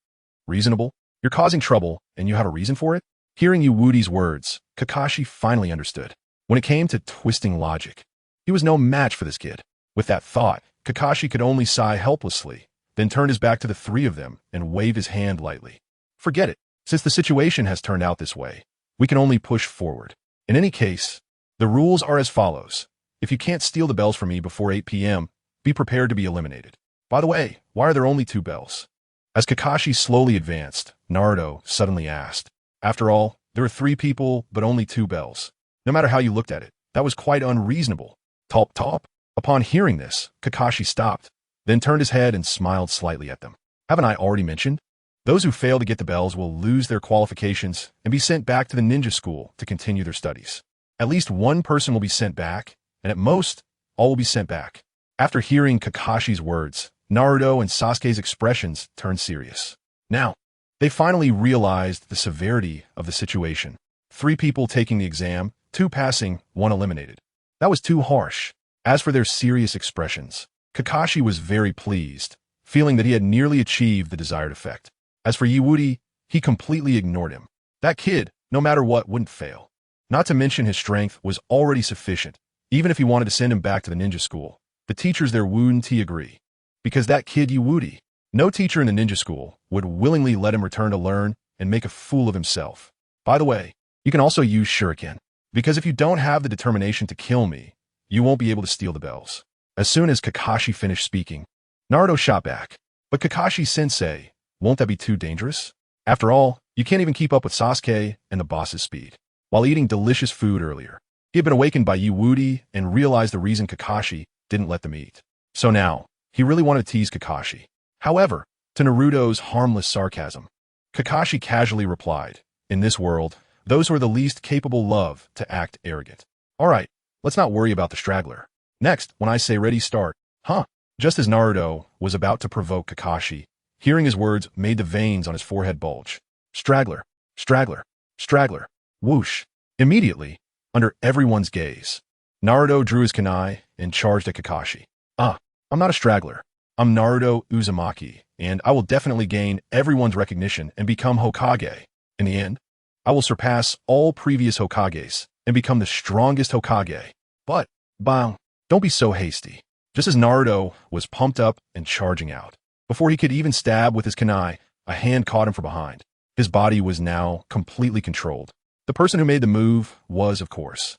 Reasonable? You're causing trouble, and you have a reason for it? Hearing Woody's words, Kakashi finally understood. When it came to twisting logic, he was no match for this kid. With that thought, Kakashi could only sigh helplessly, then turn his back to the 3 of them and wave his hand lightly. Forget it. Since the situation has turned out this way, we can only push forward. In any case, the rules are as follows. If you can't steal the bells from me before 8 p.m., be prepared to be eliminated. By the way, why are there only 2 bells? As Kakashi slowly advanced, Naruto suddenly asked. After all, there are 3 people, but only 2 bells. No matter how you looked at it, that was quite unreasonable. Top. Upon hearing this, Kakashi stopped, then turned his head and smiled slightly at them. Haven't I already mentioned? Those who fail to get the bells will lose their qualifications and be sent back to the ninja school to continue their studies. At least 1 person will be sent back, and at most, all will be sent back. After hearing Kakashi's words, Naruto and Sasuke's expressions turned serious. Now, they finally realized the severity of the situation. 3 people taking the exam, 2 passing, 1 eliminated. That was too harsh. As for their serious expressions, Kakashi was very pleased, feeling that he had nearly achieved the desired effect. As for Woody, he completely ignored him. That kid, no matter what, wouldn't fail. Not to mention his strength was already sufficient, even if he wanted to send him back to the ninja school. The teachers there wouldn't agree. Because that kid Woody, no teacher in the ninja school would willingly let him return to learn and make a fool of himself. By the way, you can also use shuriken, because if you don't have the determination to kill me, you won't be able to steal the bells. As soon as Kakashi finished speaking, Naruto shot back. But Kakashi-sensei, won't that be too dangerous? After all, you can't even keep up with Sasuke and the boss's speed. While eating delicious food earlier, he had been awakened by Woody and realized the reason Kakashi didn't let them eat. So now, he really wanted to tease Kakashi. However, to Naruto's harmless sarcasm, Kakashi casually replied, "In this world, those who are the least capable love to act arrogant. All right, let's not worry about the straggler. Next, when I say ready, start." Huh? Just as Naruto was about to provoke Kakashi, hearing his words made the veins on his forehead bulge. Straggler, straggler, straggler, whoosh. Immediately, under everyone's gaze, Naruto drew his kunai and charged at Kakashi. I'm not a straggler. I'm Naruto Uzumaki, and I will definitely gain everyone's recognition and become Hokage. In the end, I will surpass all previous Hokages and become the strongest Hokage. But, bang, don't be so hasty. Just as Naruto was pumped up and charging out, before he could even stab with his kunai, a hand caught him from behind. His body was now completely controlled. The person who made the move was, of course,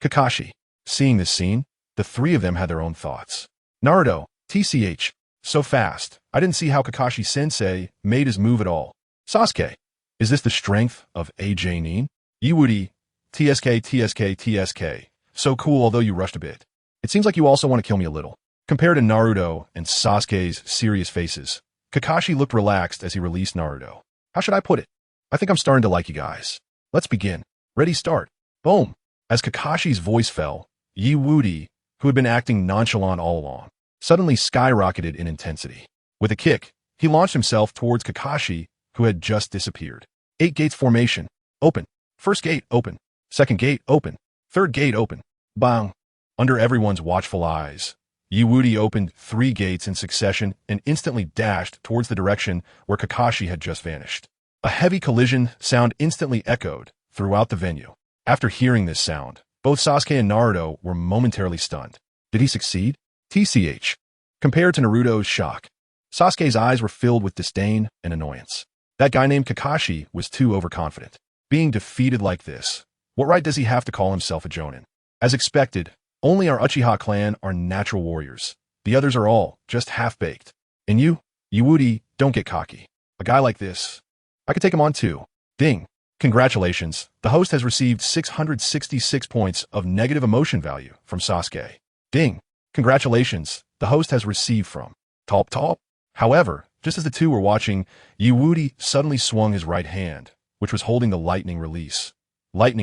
Kakashi. Seeing this scene, the three of them had their own thoughts. Naruto, TCH, so fast. I didn't see how Kakashi-sensei made his move at all. Sasuke, is this the strength of AJ Nin? Wudi, TSK. So cool, although you rushed a bit. It seems like you also want to kill me a little. Compared to Naruto and Sasuke's serious faces, Kakashi looked relaxed as he released Naruto. How should I put it? I think I'm starting to like you guys. Let's begin. Ready, start. Boom. As Kakashi's voice fell, Wudi, who had been acting nonchalant all along, suddenly skyrocketed in intensity. With a kick, he launched himself towards Kakashi, who had just disappeared. 8 gates formation. Open. First gate, open. Second gate, open. Third gate, open. Bang. Under everyone's watchful eyes, Wudi opened 3 gates in succession and instantly dashed towards the direction where Kakashi had just vanished. A heavy collision sound instantly echoed throughout the venue. After hearing this sound, both Sasuke and Naruto were momentarily stunned. Did he succeed? TCH. Compared to Naruto's shock, Sasuke's eyes were filled with disdain and annoyance. That guy named Kakashi was too overconfident. Being defeated like this, what right does he have to call himself a jonin? As expected, only our Uchiha clan are natural warriors. The others are all just half-baked. And you, Wudi, don't get cocky. A guy like this, I could take him on too. Ding. Congratulations, the host has received 666 points of negative emotion value from Sasuke. Ding. Congratulations, the host has received from Top. However, just as the two were watching, Wudi suddenly swung his right hand, which was holding the lightning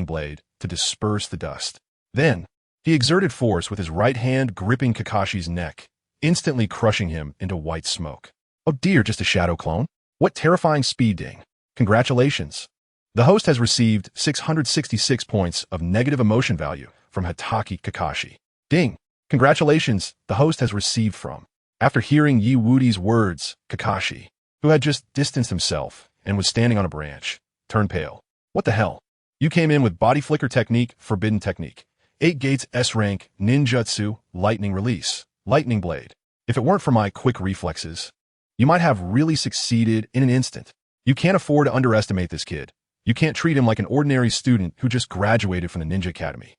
blade, to disperse the dust. Then, he exerted force with his right hand gripping Kakashi's neck, instantly crushing him into white smoke. Oh dear, just a shadow clone? What terrifying speed, Ding. Congratulations. The host has received 666 points of negative emotion value from Hatake Kakashi. Ding. Congratulations, the host has received from. After hearing Wudi's words, Kakashi, who had just distanced himself and was standing on a branch, turned pale. What the hell? You came in with body flicker technique, forbidden technique. 8 gates S-rank, ninjutsu, lightning release, lightning blade. If it weren't for my quick reflexes, you might have really succeeded in an instant. You can't afford to underestimate this kid. You can't treat him like an ordinary student who just graduated from the Ninja Academy.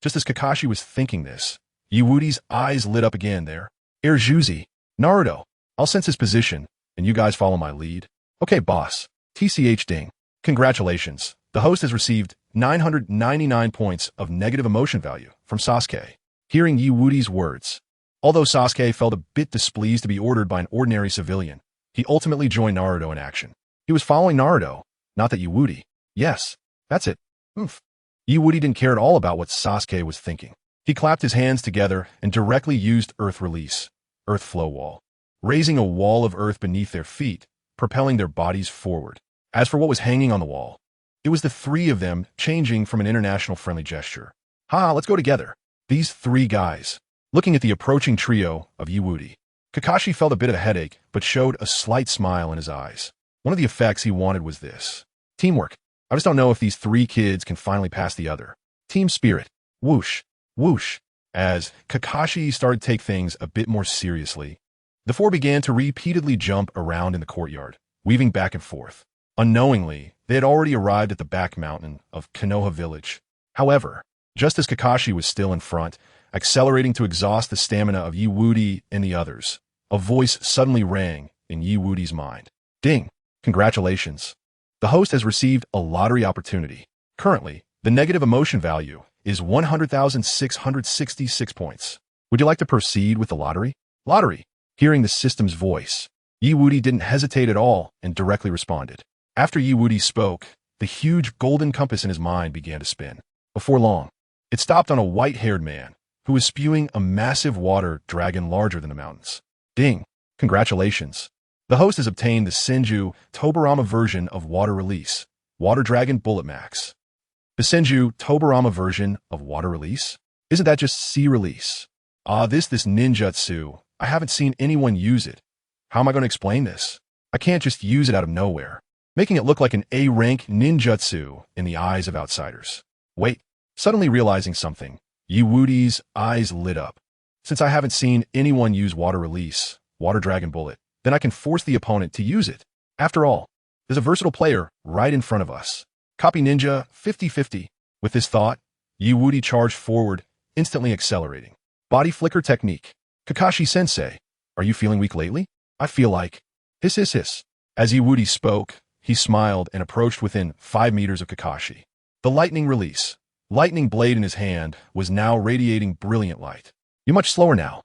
Just as Kakashi was thinking this, Wudi's eyes lit up again there. Erjuzi, Naruto, I'll sense his position, and you guys follow my lead. Okay, boss. TCH Ding. Congratulations. The host has received 999 points of negative emotion value from Sasuke. Hearing Wudi's words, although Sasuke felt a bit displeased to be ordered by an ordinary civilian, he ultimately joined Naruto in action. He was following Naruto, not that Wudi. Yes, that's it. Oof. Wudi didn't care at all about what Sasuke was thinking. He clapped his hands together and directly used Earth Release, Earth Flow Wall, raising a wall of earth beneath their feet, propelling their bodies forward. As for what was hanging on the wall, it was the 3 of them changing from an international friendly gesture. Let's go together. These 3 guys. Looking at the approaching trio of Wudi, Kakashi felt a bit of a headache, but showed a slight smile in his eyes. One of the effects he wanted was this. Teamwork. I just don't know if these 3 kids can finally pass the other. Team spirit. Whoosh. Whoosh. As Kakashi started to take things a bit more seriously, the 4 began to repeatedly jump around in the courtyard, weaving back and forth. Unknowingly, they had already arrived at the back mountain of Konoha village. However, just as Kakashi was still in front, accelerating to exhaust the stamina of Wudi and the others, a voice suddenly rang in Wudi's mind. Ding. Congratulations. The host has received a lottery opportunity. Currently, the negative emotion value is 100,666 points. Would you like to proceed with the lottery? Lottery. Hearing the system's voice, Wudi didn't hesitate at all and directly responded. After Wudi spoke, the huge golden compass in his mind began to spin. Before long, it stopped on a white-haired man who was spewing a massive water dragon larger than the mountains. Ding! Congratulations. The host has obtained the Senju Tobarama version of Water Release, Water Dragon Bullet Max. The Senju Tobarama version of Water Release? Isn't that just Sea Release? This ninjutsu. I haven't seen anyone use it. How am I going to explain this? I can't just use it out of nowhere, making it look like an A-rank ninjutsu in the eyes of outsiders. Wait, suddenly realizing something, Wudi's eyes lit up. Since I haven't seen anyone use Water Release, Water Dragon Bullet, then I can force the opponent to use it. After all, there's a versatile player right in front of us. Copy Ninja 50-50. With this thought, Wudi charged forward, instantly accelerating. Body flicker technique. Kakashi-sensei, are you feeling weak lately? I feel like... Hiss hiss hiss. As Wudi spoke, he smiled and approached within 5 meters of Kakashi. The lightning release. Lightning blade in his hand was now radiating brilliant light. You're much slower now.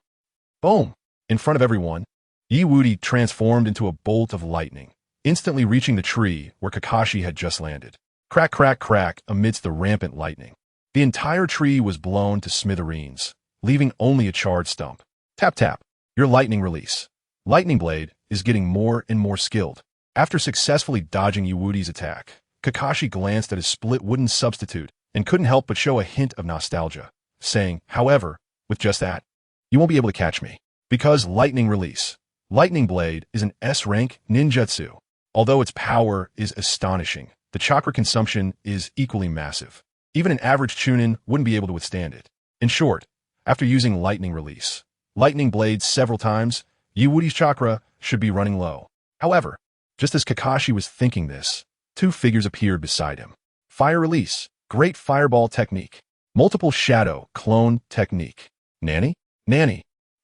Boom! In front of everyone, Wudi transformed into a bolt of lightning, instantly reaching the tree where Kakashi had just landed. Crack, crack, crack amidst the rampant lightning. The entire tree was blown to smithereens, leaving only a charred stump. Tap tap. Your lightning release. Lightning blade is getting more and more skilled. After successfully dodging Wudi's attack, Kakashi glanced at his split wooden substitute and couldn't help but show a hint of nostalgia, saying, however, with just that, you won't be able to catch me. Because lightning release. Lightning blade is an S-rank ninjutsu. Although its power is astonishing, the chakra consumption is equally massive. Even an average chunin wouldn't be able to withstand it. In short, after using lightning release, lightning blade several times, Wudi's chakra should be running low. However, just as Kakashi was thinking this, 2 figures appeared beside him. Fire release, great fireball technique. Multiple shadow clone technique. Nani?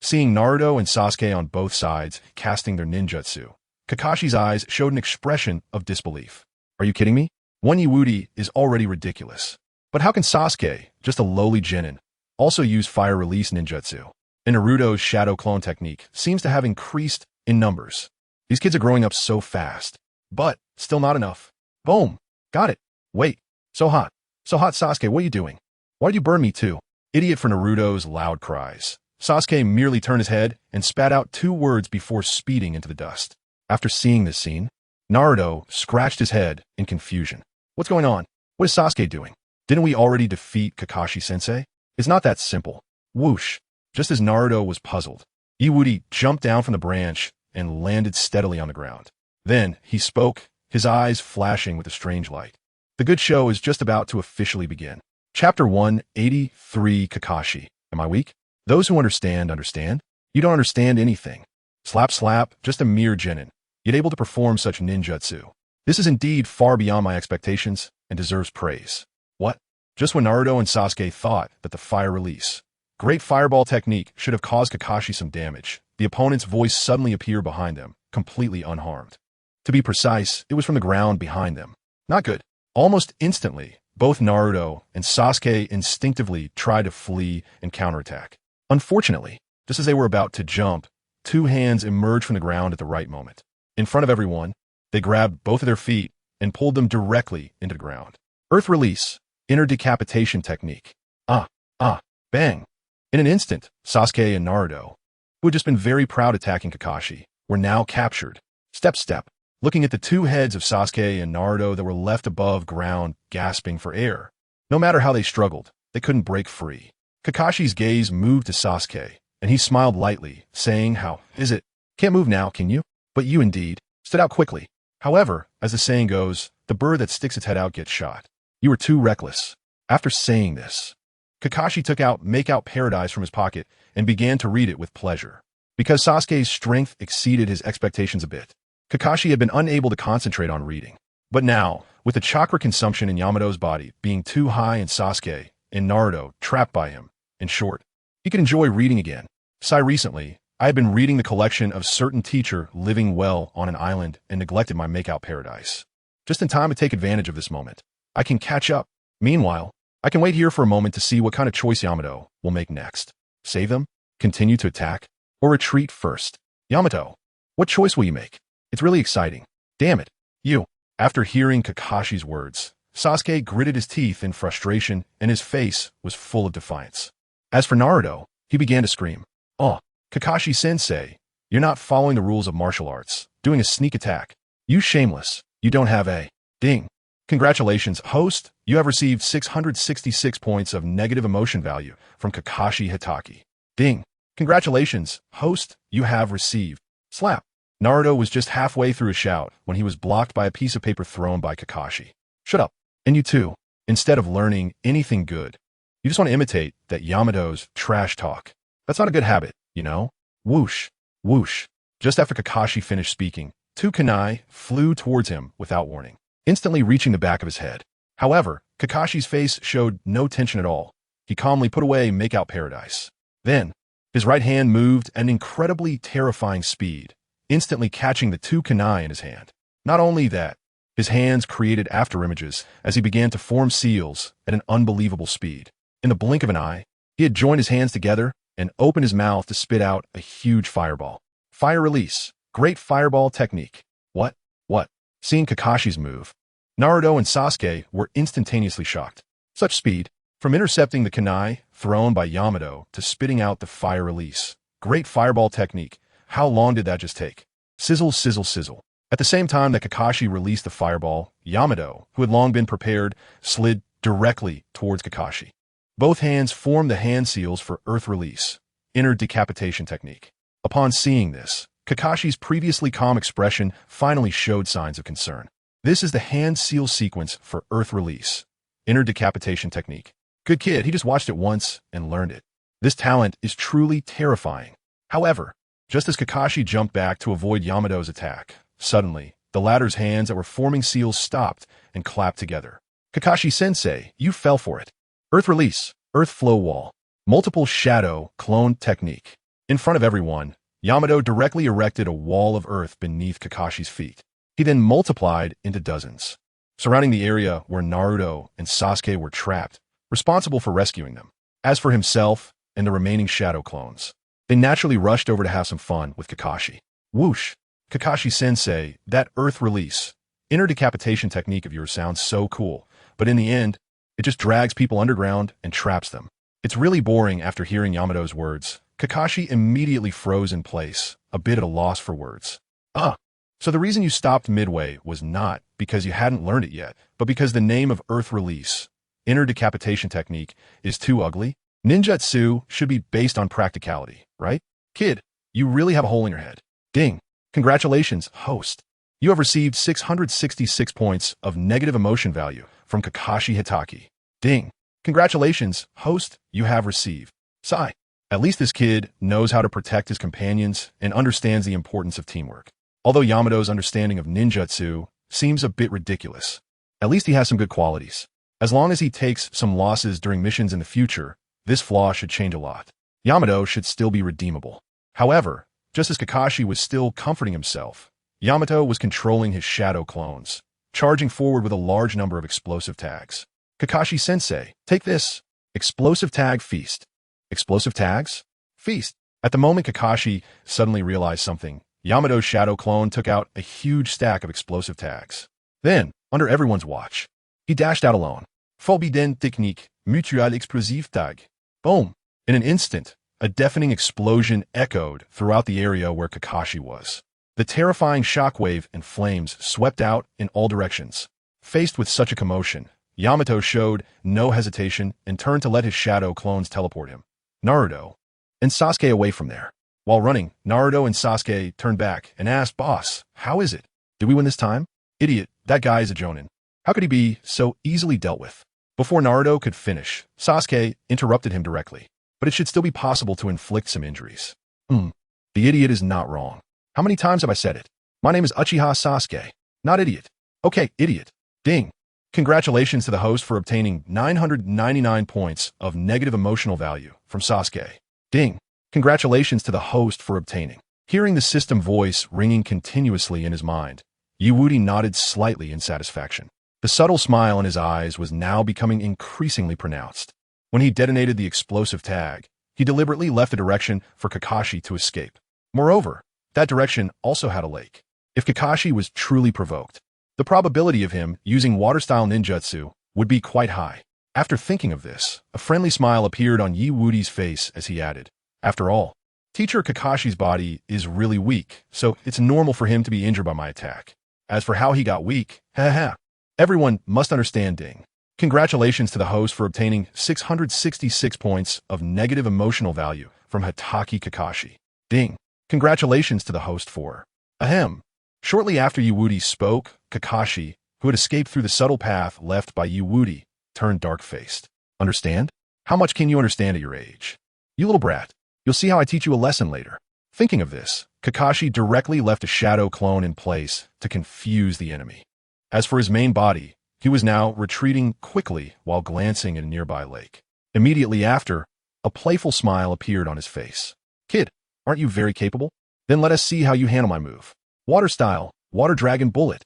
Seeing Naruto and Sasuke on both sides casting their ninjutsu, Kakashi's eyes showed an expression of disbelief. Are you kidding me? One Wudi is already ridiculous. But how can Sasuke, just a lowly genin, also use fire release ninjutsu? And Naruto's shadow clone technique seems to have increased in numbers. These kids are growing up so fast. But, still not enough. Boom! Got it. Wait. So hot, Sasuke, what are you doing? Why did you burn me too? Idiot for Naruto's loud cries. Sasuke merely turned his head and spat out 2 words before speeding into the dust. After seeing this scene, Naruto scratched his head in confusion. What's going on? What is Sasuke doing? Didn't we already defeat Kakashi-sensei? It's not that simple. Whoosh! Just as Naruto was puzzled, Wudi jumped down from the branch and landed steadily on the ground. Then he spoke, his eyes flashing with a strange light. The good show is just about to officially begin. Chapter 183 Kakashi. Am I weak? Those who understand, understand. You don't understand anything. Slap slap, just a mere genin, yet able to perform such ninjutsu. This is indeed far beyond my expectations and deserves praise. What? Just when Naruto and Sasuke thought that the fire release, great fireball technique should have caused Kakashi some damage, the opponent's voice suddenly appeared behind them, completely unharmed. To be precise, it was from the ground behind them. Not good. Almost instantly, both Naruto and Sasuke instinctively tried to flee and counterattack. Unfortunately, just as they were about to jump, 2 hands emerged from the ground at the right moment. In front of everyone, they grabbed both of their feet and pulled them directly into the ground. Earth release, inner decapitation technique. Bang. In an instant, Sasuke and Naruto, who had just been very proud attacking Kakashi, were now captured. Step, looking at the 2 heads of Sasuke and Naruto that were left above ground, gasping for air. No matter how they struggled, they couldn't break free. Kakashi's gaze moved to Sasuke, and he smiled lightly, saying, how is it? Can't move now, can you? But you indeed stood out quickly. However, as the saying goes, the bird that sticks its head out gets shot. You were too reckless. After saying this, Kakashi took out Make Out Paradise from his pocket and began to read it with pleasure. Because Sasuke's strength exceeded his expectations a bit, Kakashi had been unable to concentrate on reading. But now, with the chakra consumption in Yamato's body being too high in Sasuke and Naruto trapped by him, in short, he could enjoy reading again. Recently, I had been reading the collection of certain teacher living well on an island and neglected my Make Out Paradise. Just in time to take advantage of this moment. I can catch up. Meanwhile, I can wait here for a moment to see what kind of choice Yamato will make next. Save them? Continue to attack? Or retreat first? Yamato, what choice will you make? It's really exciting. Damn it. You. After hearing Kakashi's words, Sasuke gritted his teeth in frustration and his face was full of defiance. As for Naruto, he began to scream. Oh, Kakashi-sensei, you're not following the rules of martial arts, doing a sneak attack. You shameless. You don't have a ding. Congratulations, host. You have received 666 points of negative emotion value from Kakashi Hitaki. Ding. Congratulations, host. You have received. Slap. Naruto was just halfway through a shout when he was blocked by a piece of paper thrown by Kakashi. Shut up. And you too. Instead of learning anything good, you just want to imitate that Yamato's trash talk. That's not a good habit, you know? Whoosh. Whoosh. Just after Kakashi finished speaking, two kunai flew towards him without warning, instantly reaching the back of his head. However, Kakashi's face showed no tension at all. He calmly put away Make-out Paradise. Then, his right hand moved at an incredibly terrifying speed, instantly catching the two kunai in his hand. Not only that, his hands created afterimages as he began to form seals at an unbelievable speed. In the blink of an eye, he had joined his hands together and opened his mouth to spit out a huge fireball. Fire release. Great fireball technique. What? What? Seeing Kakashi's move, Naruto and Sasuke were instantaneously shocked. Such speed, from intercepting the kunai thrown by Yamato to spitting out the fire release. Great fireball technique. How long did that just take? Sizzle, sizzle, sizzle. At the same time that Kakashi released the fireball, Yamato, who had long been prepared, slid directly towards Kakashi. Both hands formed the hand seals for earth release, inner decapitation technique. Upon seeing this, Kakashi's previously calm expression finally showed signs of concern. This is the hand seal sequence for earth release, inner decapitation technique. Good kid, he just watched it once and learned it. This talent is truly terrifying. However, just as Kakashi jumped back to avoid Yamato's attack, suddenly, the latter's hands that were forming seals stopped and clapped together. Kakashi-sensei, you fell for it. Earth release, earth flow wall, multiple shadow clone technique. In front of everyone, Yamato directly erected a wall of earth beneath Kakashi's feet. He then multiplied into dozens, surrounding the area where Naruto and Sasuke were trapped, responsible for rescuing them. As for himself and the remaining shadow clones, they naturally rushed over to have some fun with Kakashi. Whoosh! Kakashi-sensei, that earth release, inner decapitation technique of yours sounds so cool, but in the end, it just drags people underground and traps them. It's really boring after hearing Yamato's words. Kakashi immediately froze in place, a bit at a loss for words. So the reason you stopped midway was not because you hadn't learned it yet, but because the name of earth release, inner decapitation technique, is too ugly? Ninjutsu should be based on practicality, right? Kid, you really have a hole in your head. Ding. Congratulations, host. You have received 666 points of negative emotion value from Kakashi Hitaki. Ding. Congratulations, host. You have received. Sigh. At least this kid knows how to protect his companions and understands the importance of teamwork. Although Yamato's understanding of ninjutsu seems a bit ridiculous, at least he has some good qualities. As long as he takes some losses during missions in the future, this flaw should change a lot. Yamato should still be redeemable. However, just as Kakashi was still comforting himself, Yamato was controlling his shadow clones, charging forward with a large number of explosive tags. Kakashi-sensei, take this. Explosive tag feast. Explosive tags? Feast. At the moment Kakashi suddenly realized something, Yamato's shadow clone took out a huge stack of explosive tags. Then, under everyone's watch, he dashed out alone. Forbidden technique, mutual explosive tag. Boom. In an instant, a deafening explosion echoed throughout the area where Kakashi was. The terrifying shockwave and flames swept out in all directions. Faced with such a commotion, Yamato showed no hesitation and turned to let his shadow clones teleport him, Naruto, and Sasuke away from there. While running, Naruto and Sasuke turned back and asked, "Boss, how is it? Did we win this time?" "Idiot, that guy is a jonin. How could he be so easily dealt with?" Before Naruto could finish, Sasuke interrupted him directly. "But it should still be possible to inflict some injuries." The idiot is not wrong. How many times have I said it? My name is Uchiha Sasuke, not idiot. Okay, idiot. Ding. Congratulations to the host for obtaining 999 points of negative emotional value from Sasuke. Ding. Congratulations to the host for obtaining. Hearing the system voice ringing continuously in his mind, Woody nodded slightly in satisfaction. The subtle smile in his eyes was now becoming increasingly pronounced. When he detonated the explosive tag, he deliberately left a direction for Kakashi to escape. Moreover, That direction also had a lake. If Kakashi was truly provoked, the probability of him using water-style ninjutsu would be quite high. After thinking of this, a friendly smile appeared on Wudi's face as he added, "After all, Teacher Kakashi's body is really weak, so it's normal for him to be injured by my attack. As for how he got weak, haha. Everyone must understand ding. Congratulations to the host for obtaining 666 points of negative emotional value from Hatake Kakashi. Ding. Congratulations to the host for ahem." Shortly after Wudi spoke, Kakashi, who had escaped through the subtle path left by Wudi, turned dark-faced. Understand? How much can you understand at your age? You little brat. You'll see how I teach you a lesson later. Thinking of this, Kakashi directly left a shadow clone in place to confuse the enemy. As for his main body, he was now retreating quickly while glancing at a nearby lake. Immediately after, a playful smile appeared on his face. "Kid, aren't you very capable? Then let us see how you handle my move. Water style, Water Dragon Bullet.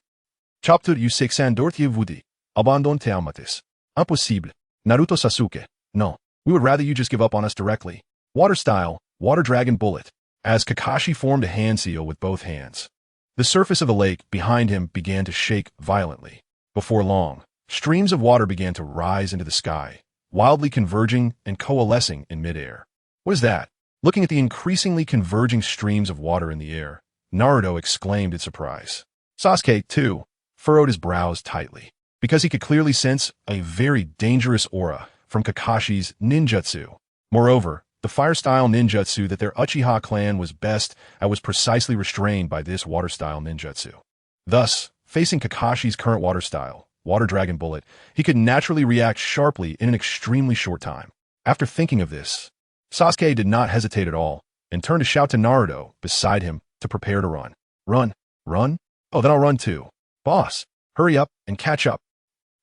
Chapter you 614 Wudi. Abandon te amatis. Impossible. Naruto Sasuke. No, we would rather you just give up on us directly. Water style, Water Dragon Bullet." As Kakashi formed a hand seal with both hands, the surface of the lake behind him began to shake violently. Before long, streams of water began to rise into the sky, wildly converging and coalescing in midair. "What is that?" Looking at the increasingly converging streams of water in the air, Naruto exclaimed in surprise. Sasuke, too, furrowed his brows tightly, because he could clearly sense a very dangerous aura from Kakashi's ninjutsu. Moreover, the fire-style ninjutsu that their Uchiha clan was best at was precisely restrained by this water-style ninjutsu. Thus, facing Kakashi's current water style, Water Dragon Bullet, he could naturally react sharply in an extremely short time. After thinking of this, Sasuke did not hesitate at all and turned to shout to Naruto beside him to prepare to run. "Run? Run? Oh, then I'll run too. Boss, hurry up and catch up."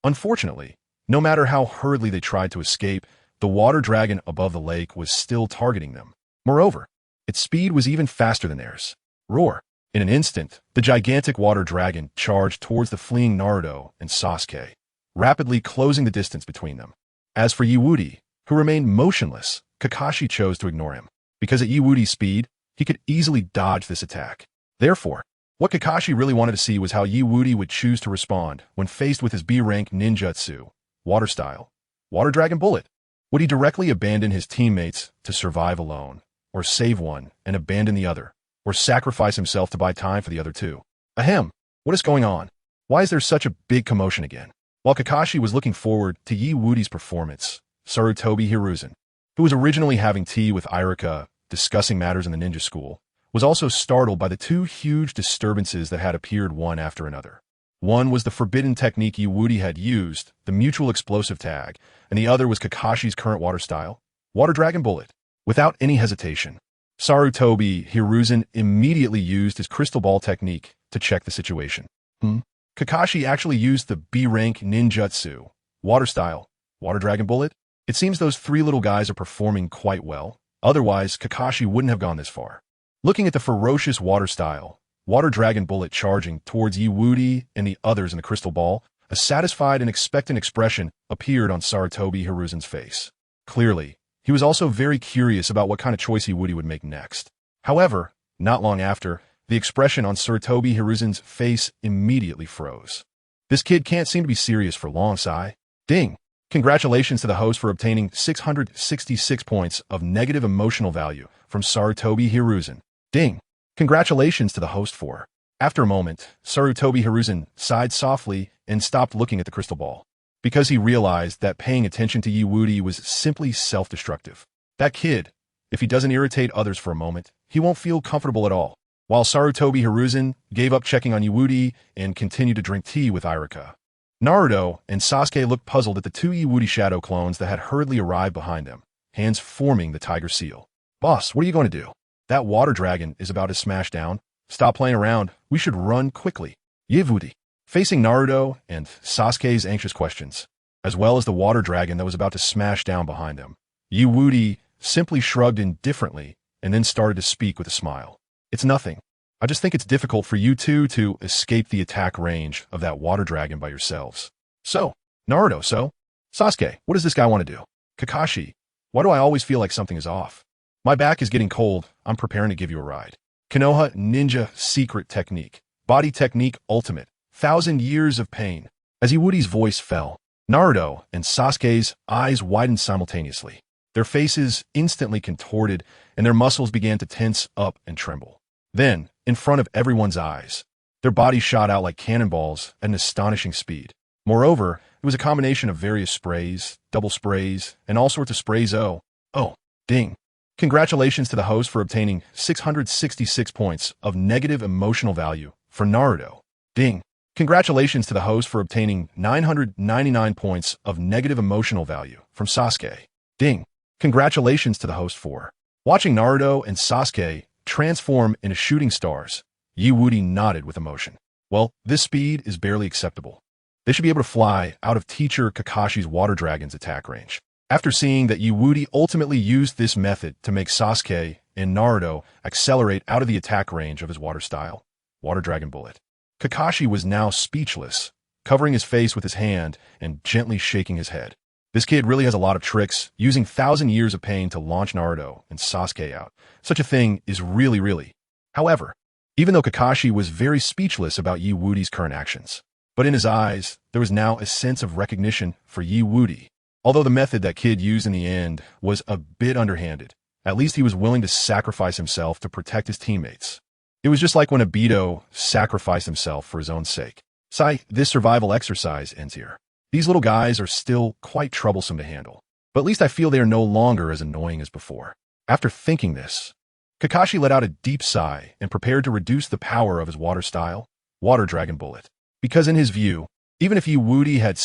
Unfortunately, no matter how hurriedly they tried to escape, the water dragon above the lake was still targeting them. Moreover, its speed was even faster than theirs. Roar! In an instant, the gigantic water dragon charged towards the fleeing Naruto and Sasuke, rapidly closing the distance between them. As for Wudi, who remained motionless, Kakashi chose to ignore him, because at Wudi's speed, he could easily dodge this attack. Therefore, what Kakashi really wanted to see was how Wudi would choose to respond when faced with his B-rank ninjutsu, Water Style, Water Dragon Bullet. Would he directly abandon his teammates to survive alone, or save one and abandon the other, or sacrifice himself to buy time for the other two? Ahem, what is going on? Why is there such a big commotion again? While Kakashi was looking forward to Wudi's performance, Sarutobi Hiruzen, who was originally having tea with Irika, discussing matters in the ninja school, was also startled by the two huge disturbances that had appeared one after another. One was the forbidden technique Wudi had used, the mutual explosive tag, and the other was Kakashi's current water style, Water Dragon Bullet. Without any hesitation, Sarutobi Hiruzen immediately used his crystal ball technique to check the situation. Kakashi actually used the B-rank ninjutsu, Water Style, Water Dragon Bullet? It seems those three little guys are performing quite well. Otherwise, Kakashi wouldn't have gone this far. Looking at the ferocious water style, Water Dragon Bullet charging towards Wudi and the others in the crystal ball, a satisfied and expectant expression appeared on Sarutobi Hiruzen's face. Clearly, he was also very curious about what kind of choice Wudi would make next. However, not long after, the expression on Sarutobi Hiruzen's face immediately froze. This kid can't seem to be serious for long, sigh. Ding! Congratulations to the host for obtaining 666 points of negative emotional value from Sarutobi Hiruzen. Ding! Congratulations to the host for. After a moment, Sarutobi Hiruzen sighed softly and stopped looking at the crystal ball, because he realized that paying attention to Wudi was simply self-destructive. That kid, if he doesn't irritate others for a moment, he won't feel comfortable at all. While Sarutobi Hiruzen gave up checking on Wudi and continued to drink tea with Irika, Naruto and Sasuke looked puzzled at the two Wudi shadow clones that had hurriedly arrived behind them, hands forming the tiger seal. Boss, what are you going to do? That water dragon is about to smash down. Stop playing around. We should run quickly. Wudi, facing Naruto and Sasuke's anxious questions, as well as the water dragon that was about to smash down behind them, Wudi simply shrugged indifferently and then started to speak with a smile. It's nothing. I just think it's difficult for you two to escape the attack range of that water dragon by yourselves. So, Naruto, Sasuke, what does this guy want to do? Kakashi, why do I always feel like something is off? My back is getting cold. I'm preparing to give you a ride. Konoha Ninja Secret Technique. Body Technique Ultimate. 1,000 Years of Pain. As Iwudi's voice fell, Naruto and Sasuke's eyes widened simultaneously. Their faces instantly contorted, and their muscles began to tense up and tremble. Then, in front of everyone's eyes, their bodies shot out like cannonballs at an astonishing speed. Moreover, it was a combination of various sprays, double sprays, and all sorts of sprays. Oh, ding. Congratulations to the host for obtaining 666 points of negative emotional value for Naruto. Ding. Congratulations to the host for obtaining 999 points of negative emotional value from Sasuke. Ding. Congratulations to the host for watching Naruto and Sasuke transform into shooting stars. Wudi nodded with emotion. Well, this speed is barely acceptable. They should be able to fly out of teacher Kakashi's water dragon's attack range. After seeing that Wudi ultimately used this method to make Sasuke and Naruto accelerate out of the attack range of his water style, water dragon bullet, Kakashi was now speechless, covering his face with his hand and gently shaking his head. This kid really has a lot of tricks, using 1,000 Years of Pain to launch Naruto and Sasuke out. Such a thing is really. However, even though Kakashi was very speechless about Wudi's current actions, but in his eyes, there was now a sense of recognition for Wudi. Although the method that kid used in the end was a bit underhanded, at least he was willing to sacrifice himself to protect his teammates. It was just like when Obito sacrificed himself for his own sake. This survival exercise ends here. These little guys are still quite troublesome to handle, but at least I feel they are no longer as annoying as before. After thinking this, Kakashi let out a deep sigh and prepared to reduce the power of his water style, water dragon bullet. Because in his view, even if Wudi had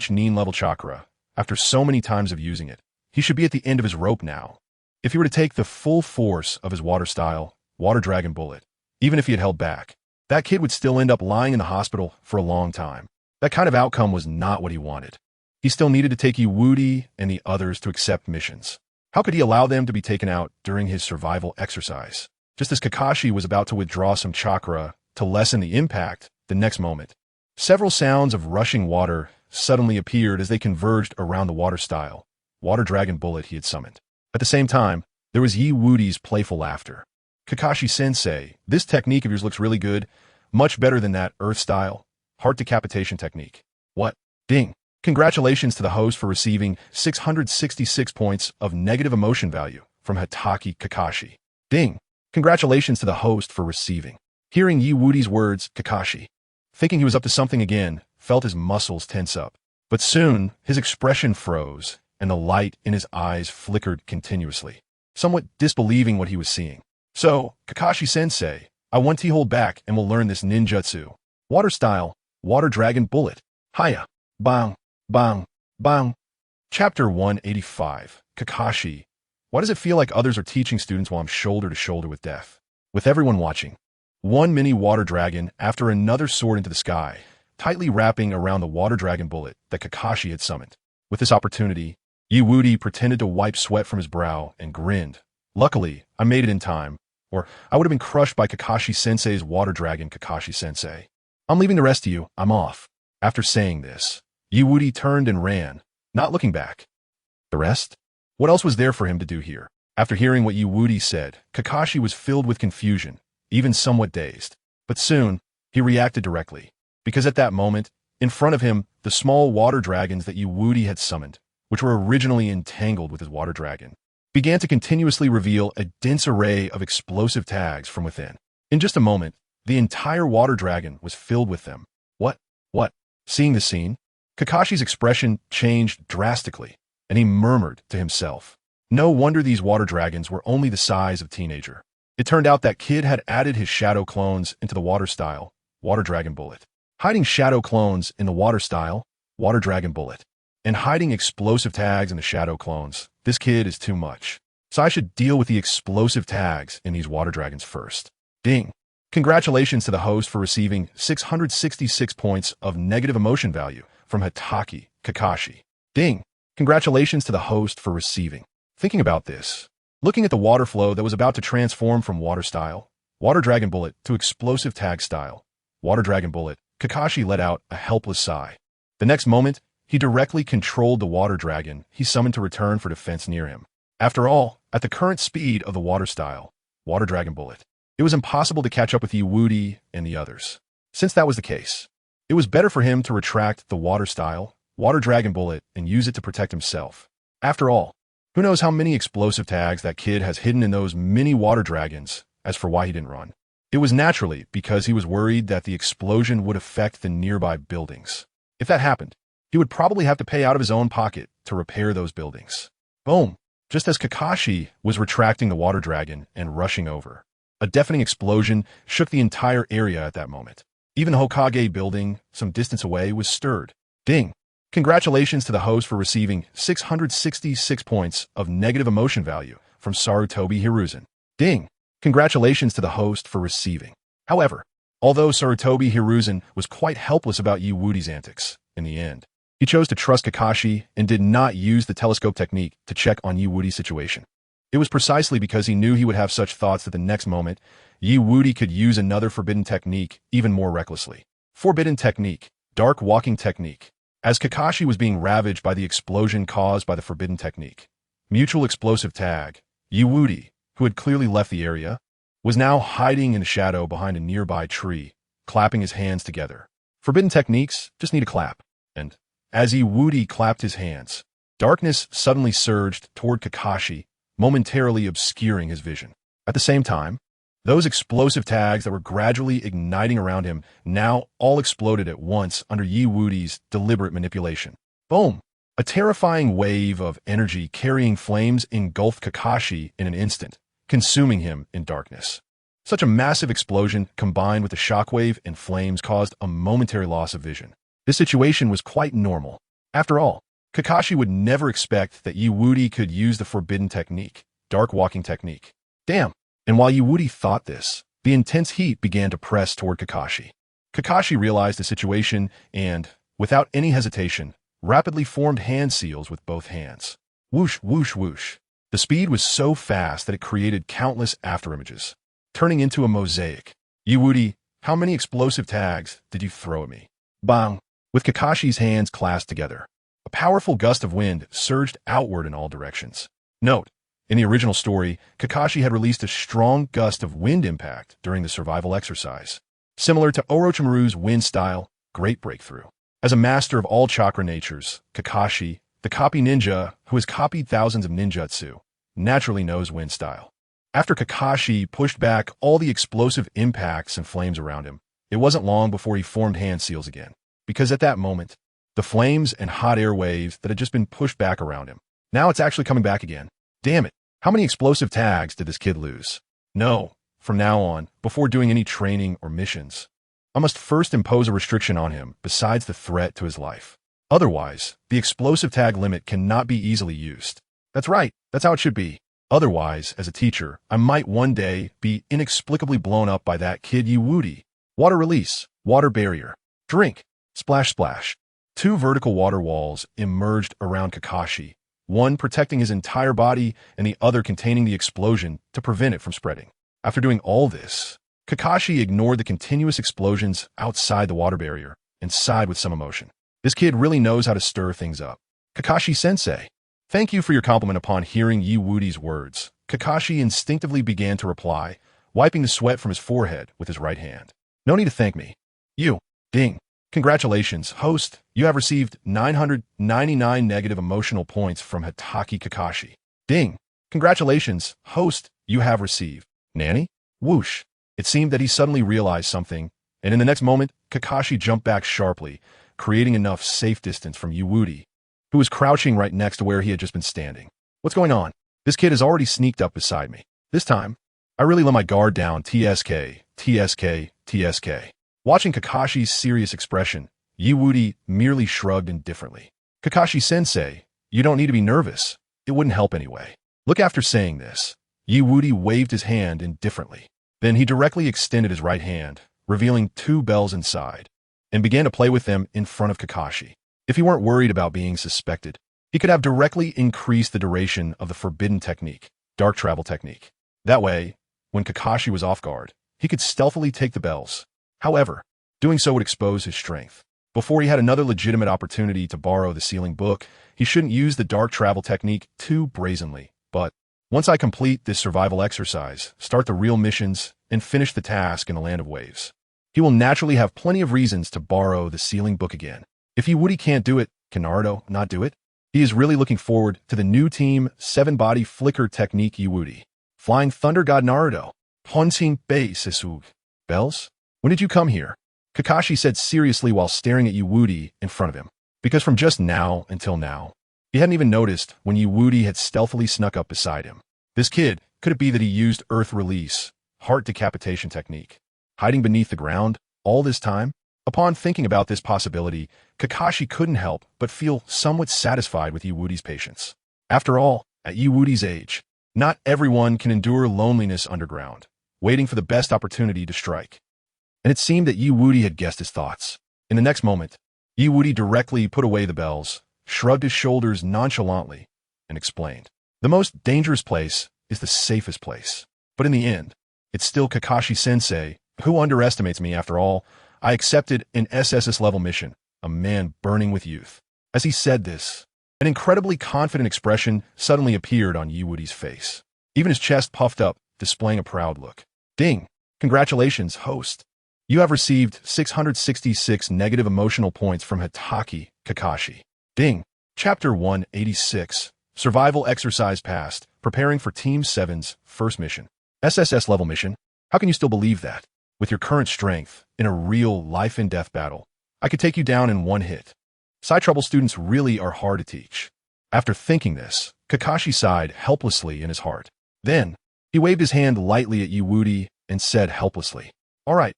Nin level chakra, after so many times of using it, he should be at the end of his rope now. If he were to take the full force of his water style, water dragon bullet, even if he had held back, that kid would still end up lying in the hospital for a long time. That kind of outcome was not what he wanted. He still needed to take Wudi and the others to accept missions. How could he allow them to be taken out during his survival exercise? Just as Kakashi was about to withdraw some chakra to lessen the impact, the next moment, several sounds of rushing water suddenly appeared as they converged around the water style, water dragon bullet he had summoned. At the same time, there was Wudi's playful laughter. Kakashi-sensei, this technique of yours looks really good, much better than that earth style, heart decapitation technique. What? Ding. Congratulations to the host for receiving 666 points of negative emotion value from Hatake Kakashi. Ding. Congratulations to the host for receiving. Hearing Wudi's words, Kakashi, thinking he was up to something again, felt his muscles tense up. But soon, his expression froze, and the light in his eyes flickered continuously, somewhat disbelieving what he was seeing. So, Kakashi-sensei, I want to hold back and will learn this ninjutsu. Water style, water dragon bullet. Hiya. Bang. Bang. Bang. Chapter 185. Kakashi. Why does it feel like others are teaching students while I'm shoulder to shoulder with death? With everyone watching, one mini water dragon after another soared into the sky, tightly wrapping around the water dragon bullet that Kakashi had summoned. With this opportunity, Wudi pretended to wipe sweat from his brow and grinned. Luckily, I made it in time, or I would have been crushed by Kakashi-sensei's water dragon. Kakashi-sensei, I'm leaving the rest of you, I'm off. After saying this, Wudi turned and ran, not looking back. The rest? What else was there for him to do here? After hearing what Wudi said, Kakashi was filled with confusion, even somewhat dazed. But soon, he reacted directly, because at that moment, in front of him, the small water dragons that Wudi had summoned, which were originally entangled with his water dragon, began to continuously reveal a dense array of explosive tags from within. In just a moment, the entire water dragon was filled with them. What? Seeing the scene, Kakashi's expression changed drastically, and he murmured to himself. No wonder these water dragons were only the size of a teenager. It turned out that kid had added his shadow clones into the water style, water dragon bullet. Hiding shadow clones in the water style, water dragon bullet, and hiding explosive tags in the shadow clones. This kid is too much. So I should deal with the explosive tags in these water dragons first. Ding. Congratulations to the host for receiving 666 points of negative emotion value from Hatake Kakashi. Ding. Congratulations to the host for receiving. Thinking about this, looking at the water flow that was about to transform from water style, water dragon bullet, to explosive tag style, water dragon bullet, Kakashi let out a helpless sigh. The next moment, he directly controlled the water dragon he summoned to return for defense near him. After all, at the current speed of the water style, water dragon bullet, It was impossible to catch up with Wudi and the others. Since that was the case, it was better for him to retract the water dragon bullet and use it to protect himself. After all, who knows how many explosive tags that kid has hidden in those mini water dragons. As for why he didn't run, it was naturally because he was worried that the explosion would affect the nearby buildings. If that happened, he would probably have to pay out of his own pocket to repair those buildings. Boom! Just as Kakashi was retracting the water dragon and rushing over, a deafening explosion shook the entire area at that moment. Even the Hokage building, some distance away, was stirred. Ding! Congratulations to the host for receiving 666 points of negative emotion value from Sarutobi Hiruzen. Ding! Congratulations to the host for receiving. However, although Sarutobi Hiruzen was quite helpless about Wudi's antics, in the end, he chose to trust Kakashi and did not use the telescope technique to check on Wudi's situation. It was precisely because he knew he would have such thoughts that the next moment, Wudi could use another forbidden technique even more recklessly. Forbidden technique, dark walking technique. As Kakashi was being ravaged by the explosion caused by the forbidden technique, mutual explosive tag, Wudi, who had clearly left the area, was now hiding in the shadow behind a nearby tree, clapping his hands together. Forbidden techniques just need a clap. And as Wudi clapped his hands, darkness suddenly surged toward Kakashi, momentarily obscuring his vision. At the same time, those explosive tags that were gradually igniting around him now all exploded at once under Wudi's deliberate manipulation. Boom! A terrifying wave of energy carrying flames engulfed Kakashi in an instant, consuming him in darkness. Such a massive explosion combined with the shockwave and flames caused a momentary loss of vision. This situation was quite normal. After all, Kakashi would never expect that Wudi could use the forbidden technique, dark walking technique. Damn! And while Wudi thought this, the intense heat began to press toward Kakashi. Kakashi realized the situation and, without any hesitation, rapidly formed hand seals with both hands. Whoosh, whoosh, whoosh. The speed was so fast that it created countless afterimages, turning into a mosaic. Wudi, how many explosive tags did you throw at me? Bang! With Kakashi's hands clasped together, a powerful gust of wind surged outward in all directions. Note, in the original story, Kakashi had released a strong gust of wind impact during the survival exercise. Similar to Orochimaru's wind style, great breakthrough. As a master of all chakra natures, Kakashi, the copy ninja who has copied thousands of ninjutsu, naturally knows wind style. After Kakashi pushed back all the explosive impacts and flames around him, it wasn't long before he formed hand seals again. Because at that moment, the flames and hot air waves that had just been pushed back around him, now it's actually coming back again. Damn it, how many explosive tags did this kid lose? No, from now on, before doing any training or missions, I must first impose a restriction on him besides the threat to his life. Otherwise, the explosive tag limit cannot be easily used. That's right, that's how it should be. Otherwise, as a teacher, I might one day be inexplicably blown up by that kid Wudi. Water release, water barrier, drink, splash splash. Two vertical water walls emerged around Kakashi, one protecting his entire body and the other containing the explosion to prevent it from spreading. After doing all this, Kakashi ignored the continuous explosions outside the water barrier and sighed with some emotion. This kid really knows how to stir things up. Kakashi-sensei, thank you for your compliment. Upon hearing Wudi's words, Kakashi instinctively began to reply, wiping the sweat from his forehead with his right hand. No need to thank me. Ding. Congratulations, host. You have received 999 negative emotional points from Hitaki Kakashi. Ding. Congratulations, host. You have received. Nanny? Whoosh. It seemed that he suddenly realized something, and in the next moment, Kakashi jumped back sharply, creating enough safe distance from Wudi, who was crouching right next to where he had just been standing. What's going on? This kid has already sneaked up beside me. This time, I really let my guard down. TSK, TSK, TSK. Watching Kakashi's serious expression, Wudi merely shrugged indifferently. Kakashi-sensei, you don't need to be nervous. It wouldn't help anyway. Look, after saying this, Wudi waved his hand indifferently. Then he directly extended his right hand, revealing two bells inside, and began to play with them in front of Kakashi. If he weren't worried about being suspected, he could have directly increased the duration of the forbidden technique, dark travel technique. That way, when Kakashi was off guard, he could stealthily take the bells. However, doing so would expose his strength. Before he had another legitimate opportunity to borrow the sealing book, he shouldn't use the dark travel technique too brazenly. But Once I complete this survival exercise, start the real missions, and finish the task in the Land of Waves, he will naturally have plenty of reasons to borrow the sealing book again. If Woody can't do it, can Naruto not do it? He is really looking forward to the new Team 7 Body Flicker Technique Woody. Flying Thunder God Naruto. Haunting Bei Sasuke. Bells? When did you come here? Kakashi said seriously while staring at Woody in front of him. Because from just now until now, he hadn't even noticed when Woody had stealthily snuck up beside him. This kid, could it be that he used Earth Release, Heart Decapitation Technique, hiding beneath the ground all this time? Upon thinking about this possibility, Kakashi couldn't help but feel somewhat satisfied with Woody's patience. After all, at Woody's age, not everyone can endure loneliness underground, waiting for the best opportunity to strike. And it seemed that Woody had guessed his thoughts. In the next moment, Woody directly put away the bells, shrugged his shoulders nonchalantly, and explained, "The most dangerous place is the safest place. But in the end, it's still Kakashi-sensei, who underestimates me after all. I accepted an SSS-level mission, a man burning with youth." As he said this, an incredibly confident expression suddenly appeared on Woody's face. Even his chest puffed up, displaying a proud look. Ding! Congratulations, host. You have received 666 negative emotional points from Hitaki Kakashi. Ding! Chapter 186, Survival Exercise Passed, Preparing for Team 7's First Mission. SSS level mission? How can you still believe that? With your current strength, in a real life-and-death battle, I could take you down in one hit. Side trouble students really are hard to teach. After thinking this, Kakashi sighed helplessly in his heart. Then, he waved his hand lightly at Woody and said helplessly, all right,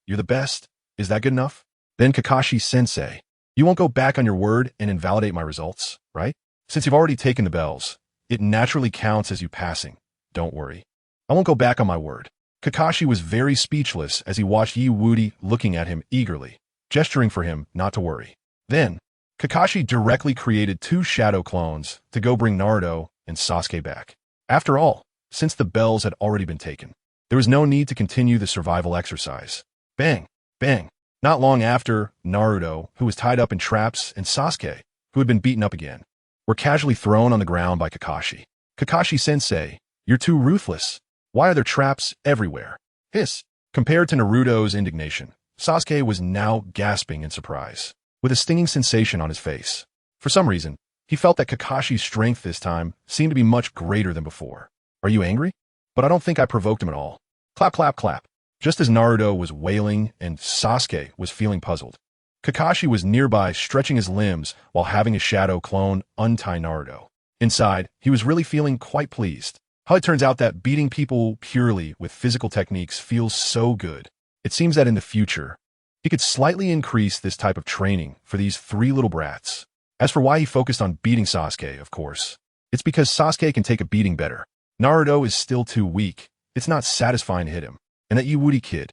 you're the best. Is that good enough? Then Kakashi-sensei, you won't go back on your word and invalidate my results, right? Since you've already taken the bells, it naturally counts as you passing. Don't worry. I won't go back on my word. Kakashi was very speechless as he watched Woody looking at him eagerly, gesturing for him not to worry. Then, Kakashi directly created 2 shadow clones to go bring Naruto and Sasuke back. After all, since the bells had already been taken, there was no need to continue the survival exercise. Bang! Bang! Not long after, Naruto, who was tied up in traps, and Sasuke, who had been beaten up again, were casually thrown on the ground by Kakashi. Kakashi-sensei, you're too ruthless. Why are there traps everywhere? Hiss. Compared to Naruto's indignation, Sasuke was now gasping in surprise, with a stinging sensation on his face. For some reason, he felt that Kakashi's strength this time seemed to be much greater than before. Are you angry? But I don't think I provoked him at all. Clap, clap, clap. Just as Naruto was wailing and Sasuke was feeling puzzled, Kakashi was nearby stretching his limbs while having a shadow clone untie Naruto. Inside, he was really feeling quite pleased. How it turns out that beating people purely with physical techniques feels so good. It seems that in the future, he could slightly increase this type of training for these 3 little brats. As for why he focused on beating Sasuke, of course, it's because Sasuke can take a beating better. Naruto is still too weak. It's not satisfying to hit him. And that Woody kid.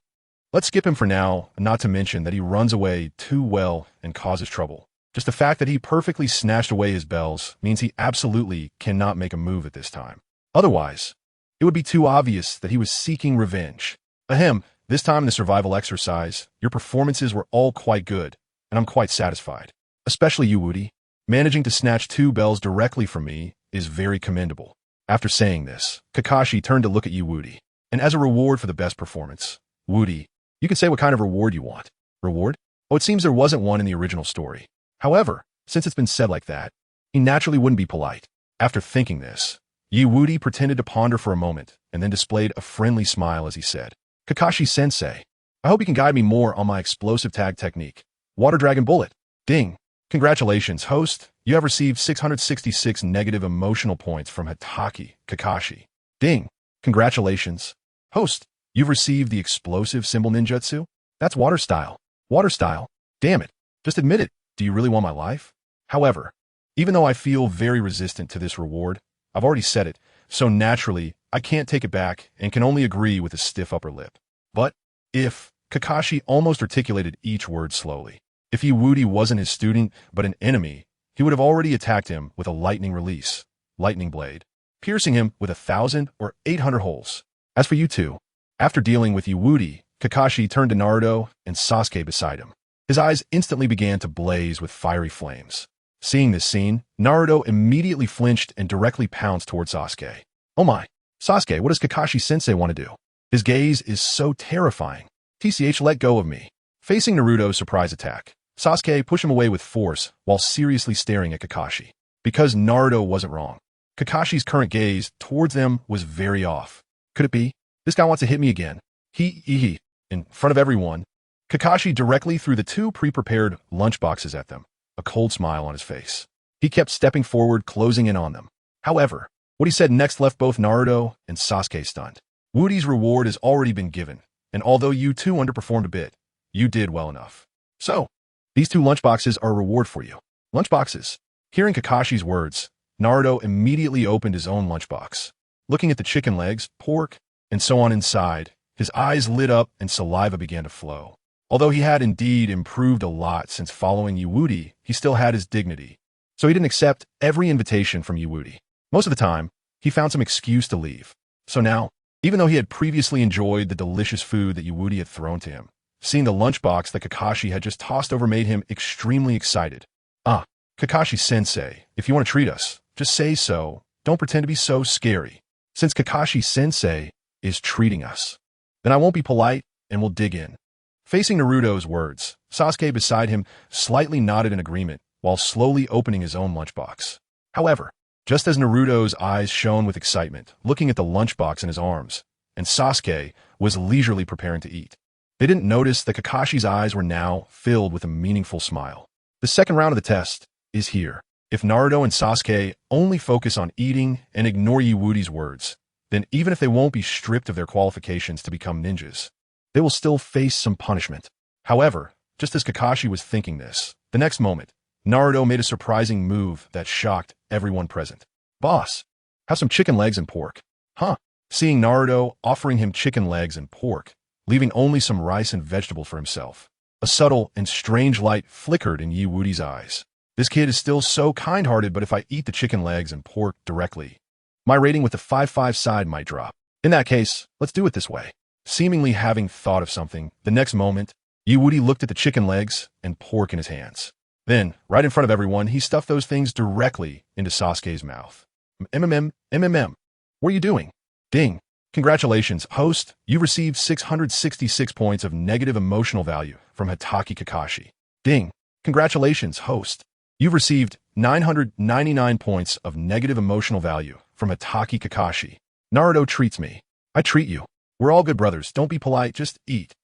Let's skip him for now, not to mention that he runs away too well and causes trouble. Just the fact that he perfectly snatched away his bells means he absolutely cannot make a move at this time. Otherwise, it would be too obvious that he was seeking revenge. Ahem, this time in the survival exercise, your performances were all quite good, and I'm quite satisfied. Especially you, Woody. Managing to snatch 2 bells directly from me is very commendable. After saying this, Kakashi turned to look at Woody. And as a reward for the best performance, Woody, you can say what kind of reward you want. Reward? Oh, it seems there wasn't one in the original story. However, since it's been said like that, he naturally wouldn't be polite. After thinking this, Woody pretended to ponder for a moment and then displayed a friendly smile as he said, Kakashi-sensei, I hope you can guide me more on my explosive tag technique. Water Dragon Bullet. Ding. Congratulations, host. You have received 666 negative emotional points from Hitaki Kakashi. Ding. Congratulations. Host, you've received the explosive symbol ninjutsu? That's water style. Water style. Damn it. Just admit it. Do you really want my life? However, even though I feel very resistant to this reward, I've already said it, so naturally, I can't take it back and can only agree with a stiff upper lip. But if Kakashi almost articulated each word slowly, if Woody wasn't his student but an enemy, he would have already attacked him with a lightning release, lightning blade, piercing him with 1,000 or 800 holes. As for you two, after dealing with Woody, Kakashi turned to Naruto and Sasuke beside him. His eyes instantly began to blaze with fiery flames. Seeing this scene, Naruto immediately flinched and directly pounced toward Sasuke. Oh my. Sasuke, what does Kakashi-sensei want to do? His gaze is so terrifying. TCH, let go of me. Facing Naruto's surprise attack, Sasuke pushed him away with force while seriously staring at Kakashi. Because Naruto wasn't wrong. Kakashi's current gaze towards them was very off. Could it be? This guy wants to hit me again. He. In front of everyone, Kakashi directly threw the two pre-prepared lunchboxes at them, a cold smile on his face. He kept stepping forward, closing in on them. However, what he said next left both Naruto and Sasuke stunned. Woody's reward has already been given, and although you two underperformed a bit, you did well enough. So, these two lunchboxes are a reward for you. Lunchboxes. Hearing Kakashi's words, Naruto immediately opened his own lunchbox. Looking at the chicken legs, pork, and so on inside, his eyes lit up and saliva began to flow. Although he had indeed improved a lot since following Woody, he still had his dignity. So he didn't accept every invitation from Woody. Most of the time, he found some excuse to leave. So now, even though he had previously enjoyed the delicious food that Woody had thrown to him, seeing the lunchbox that Kakashi had just tossed over made him extremely excited. Kakashi-sensei, if you want to treat us, just say so. Don't pretend to be so scary. Since Kakashi-sensei is treating us, then I won't be polite and we'll dig in. Facing Naruto's words, Sasuke beside him slightly nodded in agreement while slowly opening his own lunchbox. However, just as Naruto's eyes shone with excitement, looking at the lunchbox in his arms, and Sasuke was leisurely preparing to eat, they didn't notice that Kakashi's eyes were now filled with a meaningful smile. The second round of the test is here. If Naruto and Sasuke only focus on eating and ignore Woody's words, then even if they won't be stripped of their qualifications to become ninjas, they will still face some punishment. However, just as Kakashi was thinking this, the next moment, Naruto made a surprising move that shocked everyone present. Boss, have some chicken legs and pork. Huh? Seeing Naruto offering him chicken legs and pork, leaving only some rice and vegetable for himself, a subtle and strange light flickered in Woody's eyes. This kid is still so kind-hearted, but if I eat the chicken legs and pork directly, my rating with the 5-5 side might drop. In that case, let's do it this way. Seemingly having thought of something, the next moment, Woody looked at the chicken legs and pork in his hands. Then, right in front of everyone, he stuffed those things directly into Sasuke's mouth. What are you doing? Ding. Congratulations, host. You've received 666 points of negative emotional value from Hatake Kakashi. Ding. Congratulations, host. You've received 999 points of negative emotional value from Hatake Kakashi. Naruto treats me. I treat you. We're all good brothers. Don't be polite, just eat.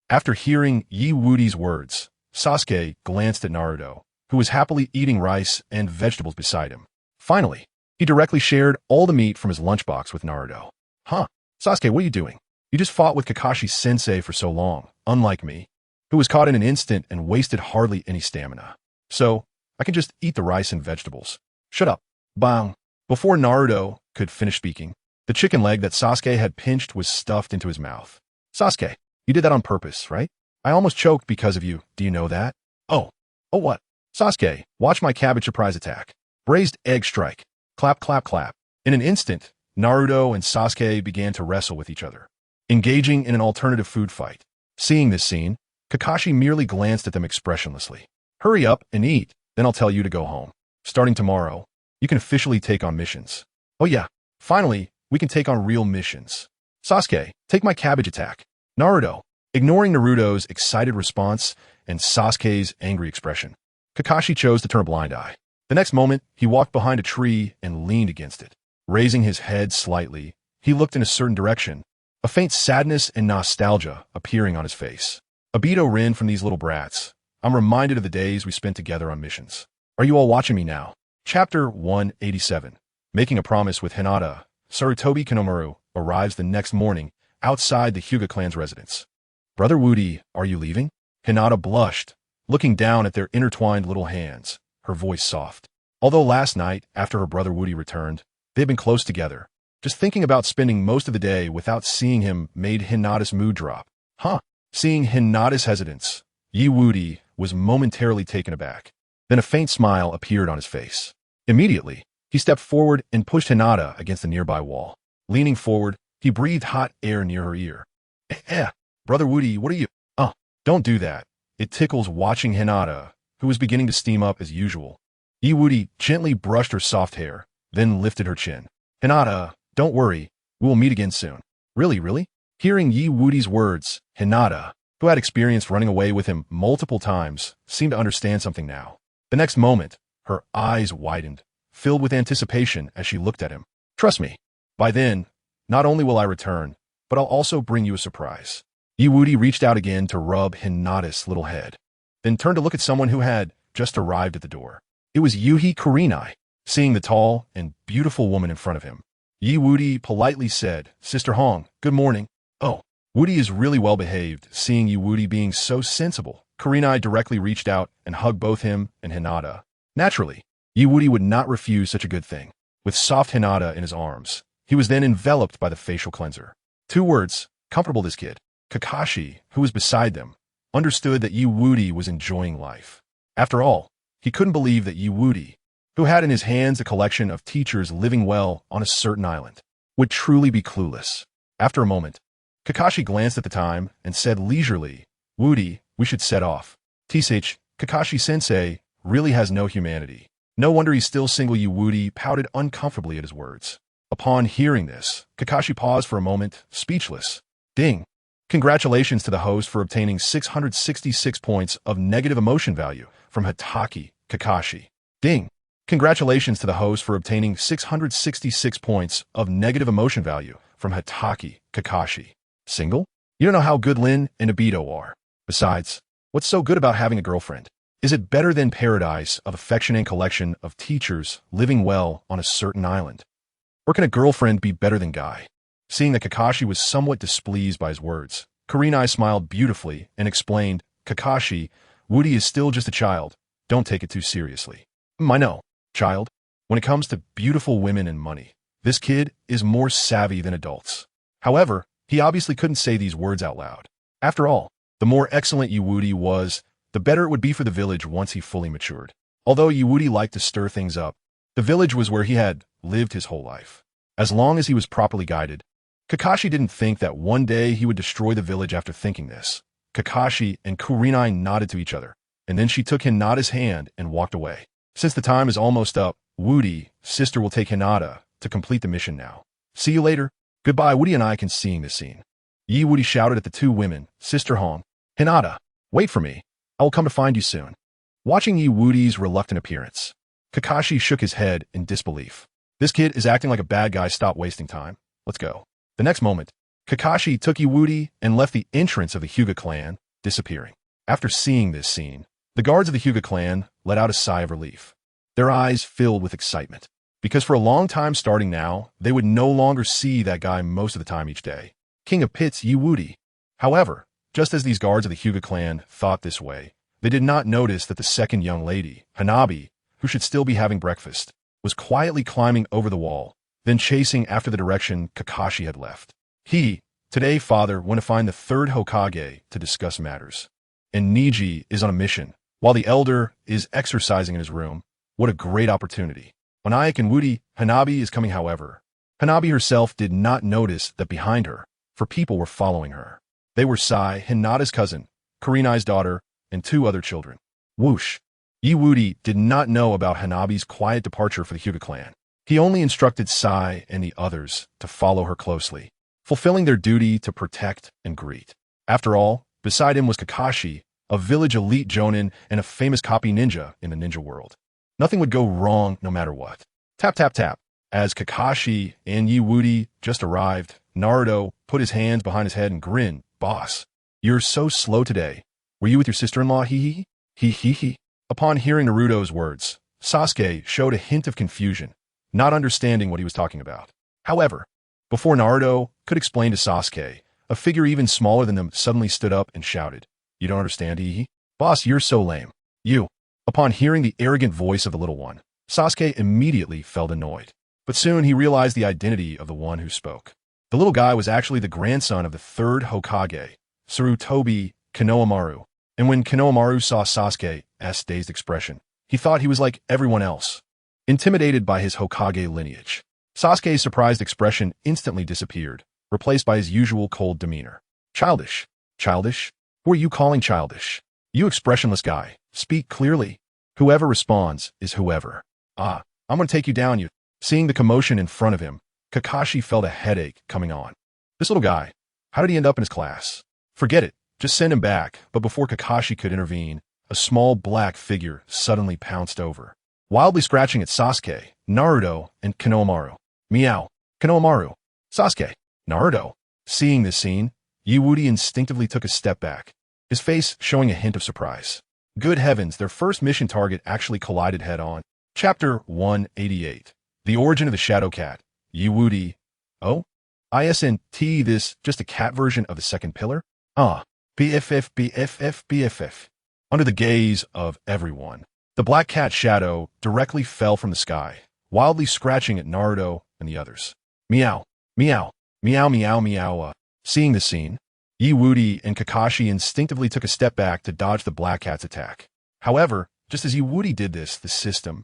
After hearing Woody's words, Sasuke glanced at Naruto, who was happily eating rice and vegetables beside him. Finally, he directly shared all the meat from his lunchbox with Naruto. Huh? Sasuke, what are you doing? You just fought with Kakashi-sensei for so long, unlike me, who was caught in an instant and wasted hardly any stamina. So, I can just eat the rice and vegetables. Shut up. Bang. Before Naruto could finish speaking, the chicken leg that Sasuke had pinched was stuffed into his mouth. Sasuke, you did that on purpose, right? I almost choked because of you. Do you know that? Oh what? Sasuke, watch my cabbage surprise attack. Braised egg strike. Clap, clap, clap. In an instant, Naruto and Sasuke began to wrestle with each other, engaging in an alternative food fight. Seeing this scene, Kakashi merely glanced at them expressionlessly. Hurry up and eat, then I'll tell you to go home. Starting tomorrow, you can officially take on missions. Oh yeah, finally, we can take on real missions. Sasuke, take my cabbage attack. Naruto, ignoring Naruto's excited response and Sasuke's angry expression, Kakashi chose to turn a blind eye. The next moment, he walked behind a tree and leaned against it. Raising his head slightly, he looked in a certain direction, a faint sadness and nostalgia appearing on his face. Obito Rin from these little brats. I'm reminded of the days we spent together on missions. Are you all watching me now? Chapter 187. Making a promise with Hinata. Sarutobi Kinomaru arrives the next morning outside the Hyuga clan's residence. Brother Woody, are you leaving? Hinata blushed, looking down at their intertwined little hands, her voice soft. Although last night, after her brother Woody returned, they had been close together. Just thinking about spending most of the day without seeing him made Hinata's mood drop. Huh? Seeing Hinata's hesitance, Woody was momentarily taken aback. Then a faint smile appeared on his face. Immediately, he stepped forward and pushed Hinata against the nearby wall. Leaning forward, he breathed hot air near her ear. Brother Woody, what are you? Don't do that. It tickles watching Hinata, who was beginning to steam up as usual. Woody gently brushed her soft hair, then lifted her chin. Hinata, Don't worry, we will meet again soon. Really, really? Hearing Yi Wudi's words, Hinata, who had experienced running away with him multiple times, seemed to understand something now. The next moment, her eyes widened, filled with anticipation as she looked at him. Trust me. By then, not only will I return, but I'll also bring you a surprise. Yi Wudi reached out again to rub Hinata's little head, then turned to look at someone who had just arrived at the door. It was Yuhi Kurenai. Seeing the tall and beautiful woman in front of him, Yi Wudi politely said, Sister Hong, good morning. Oh, Wudi is really well behaved. Seeing Yi Wudi being so sensible, Kurenai directly reached out and hugged both him and Hinata. Naturally, Yi Wudi would not refuse such a good thing. With soft Hinata in his arms, he was then enveloped by the facial cleanser. 2 words, comfortable this kid. Kakashi, who was beside them, understood that Yi Wudi was enjoying life. After all, he couldn't believe that Yi Wudi, who had in his hands a collection of teachers living well on a certain island, would truly be clueless. After a moment, Kakashi glanced at the time and said leisurely, Wudi, we should set off. TeasesNeji, Kakashi-sensei really has no humanity. No wonder he's still single. Yi Wudi pouted uncomfortably at his words. Upon hearing this, Kakashi paused for a moment, speechless. Ding! Congratulations to the host for obtaining 666 points of negative emotion value from Hatake, Kakashi. Ding! Congratulations to the host for obtaining 666 points of negative emotion value from Hatake, Kakashi. Single? You don't know how good Lin and Obito are. Besides, what's so good about having a girlfriend? Is it better than paradise of affection and collection of teachers living well on a certain island? Or can a girlfriend be better than Guy? Seeing that Kakashi was somewhat displeased by his words, Kurenai smiled beautifully and explained, Kakashi, Wudi is still just a child. Don't take it too seriously. I know, child. When it comes to beautiful women and money, this kid is more savvy than adults. However, he obviously couldn't say these words out loud. After all, the more excellent Yi Wudi was, the better it would be for the village once he fully matured. Although Yi Wudi liked to stir things up, the village was where he had lived his whole life. As long as he was properly guided, Kakashi didn't think that one day he would destroy the village. After thinking this, Kakashi and Kurenai nodded to each other, and then she took Hinata's hand and walked away. Since the time is almost up, Wudi, sister will take Hinata to complete the mission now. See you later. Goodbye. Wudi and I can seeing this scene. Yi Wudi shouted at the 2 women, Sister Hong, Hinata, wait for me. I will come to find you soon. Watching Yi Wudi's reluctant appearance, Kakashi shook his head in disbelief. This kid is acting like a bad guy. Stop wasting time. Let's go. The next moment, Kakashi took Yi Wudi and left the entrance of the Hyuga clan, disappearing. After seeing this scene, the guards of the Hyuga clan let out a sigh of relief. Their eyes filled with excitement, because for a long time starting now, they would no longer see that guy most of the time each day. King of Pits, Yi Wudi. However, just as these guards of the Hyuga clan thought this way, they did not notice that the second young lady, Hanabi, who should still be having breakfast, was quietly climbing over the wall, then chasing after the direction Kakashi had left. He, today father, went to find the 3rd Hokage to discuss matters. And Neji is on a mission, while the elder is exercising in his room. What a great opportunity. When Ike and Wudi, Hanabi is coming. However, Hanabi herself did not notice that behind her, for people were following her. They were Sai, Hinata's cousin, Kurenai's daughter, and 2 other children. Whoosh! Yi Wudi did not know about Hanabi's quiet departure for the Hyuga clan. He only instructed Sai and the others to follow her closely, fulfilling their duty to protect and greet. After all, beside him was Kakashi, a village elite jonin and a famous copy ninja in the ninja world. Nothing would go wrong no matter what. Tap, tap, tap. As Kakashi and Yi Wudi just arrived, Naruto put his hands behind his head and grinned. Boss, you're so slow today. Were you with your sister-in-law? Hee hee? Hee hee. Upon hearing Naruto's words, Sasuke showed a hint of confusion, not understanding what he was talking about. However, before Naruto could explain to Sasuke, a figure even smaller than them suddenly stood up and shouted, You don't understand, hee hee? Boss, you're so lame. You. Upon hearing the arrogant voice of the little one, Sasuke immediately felt annoyed. But soon he realized the identity of the one who spoke. The little guy was actually the grandson of the 3rd Hokage, Sarutobi Konohamaru. And when Konohamaru saw Sasuke's dazed expression, he thought he was like everyone else. Intimidated by his Hokage lineage, Sasuke's surprised expression instantly disappeared, replaced by his usual cold demeanor. Childish. Childish? Who are you calling childish? You expressionless guy. Speak clearly. Whoever responds is whoever. I'm going to take you down, you. Seeing the commotion in front of him, Kakashi felt a headache coming on. This little guy, how did he end up in his class? Forget it, just send him back. But before Kakashi could intervene, a small black figure suddenly pounced over, wildly scratching at Sasuke, Naruto, and Konohamaru. Meow. Konohamaru. Sasuke. Naruto. Seeing this scene, Wudi instinctively took a step back, his face showing a hint of surprise. Good heavens, their first mission target actually collided head-on. Chapter 188. The Origin of the Shadow Cat. Wudi. Oh? Isn't this just a cat version of the second pillar? BFF. Under the gaze of everyone, the black cat shadow directly fell from the sky, wildly scratching at Naruto and the others. Meow. Meow. Meow meow meow. Seeing the scene, Wudi and Kakashi instinctively took a step back to dodge the black cat's attack. However, just as Wudi did this, the system,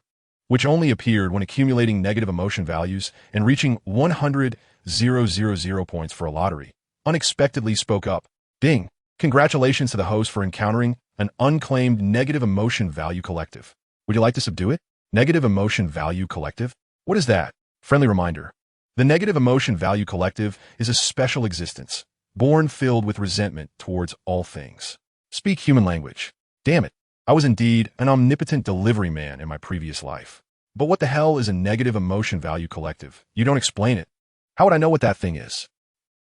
which only appeared when accumulating negative emotion values and reaching 100,000 points for a lottery, unexpectedly spoke up. Ding! Congratulations to the host for encountering an unclaimed negative emotion value collective. Would you like to subdue it? Negative emotion value collective? What is that? Friendly reminder. The negative emotion value collective is a special existence, born filled with resentment towards all things. Speak human language. Damn it. I was indeed an omnipotent delivery man in my previous life. But what the hell is a negative emotion value collective? You don't explain it. How would I know what that thing is?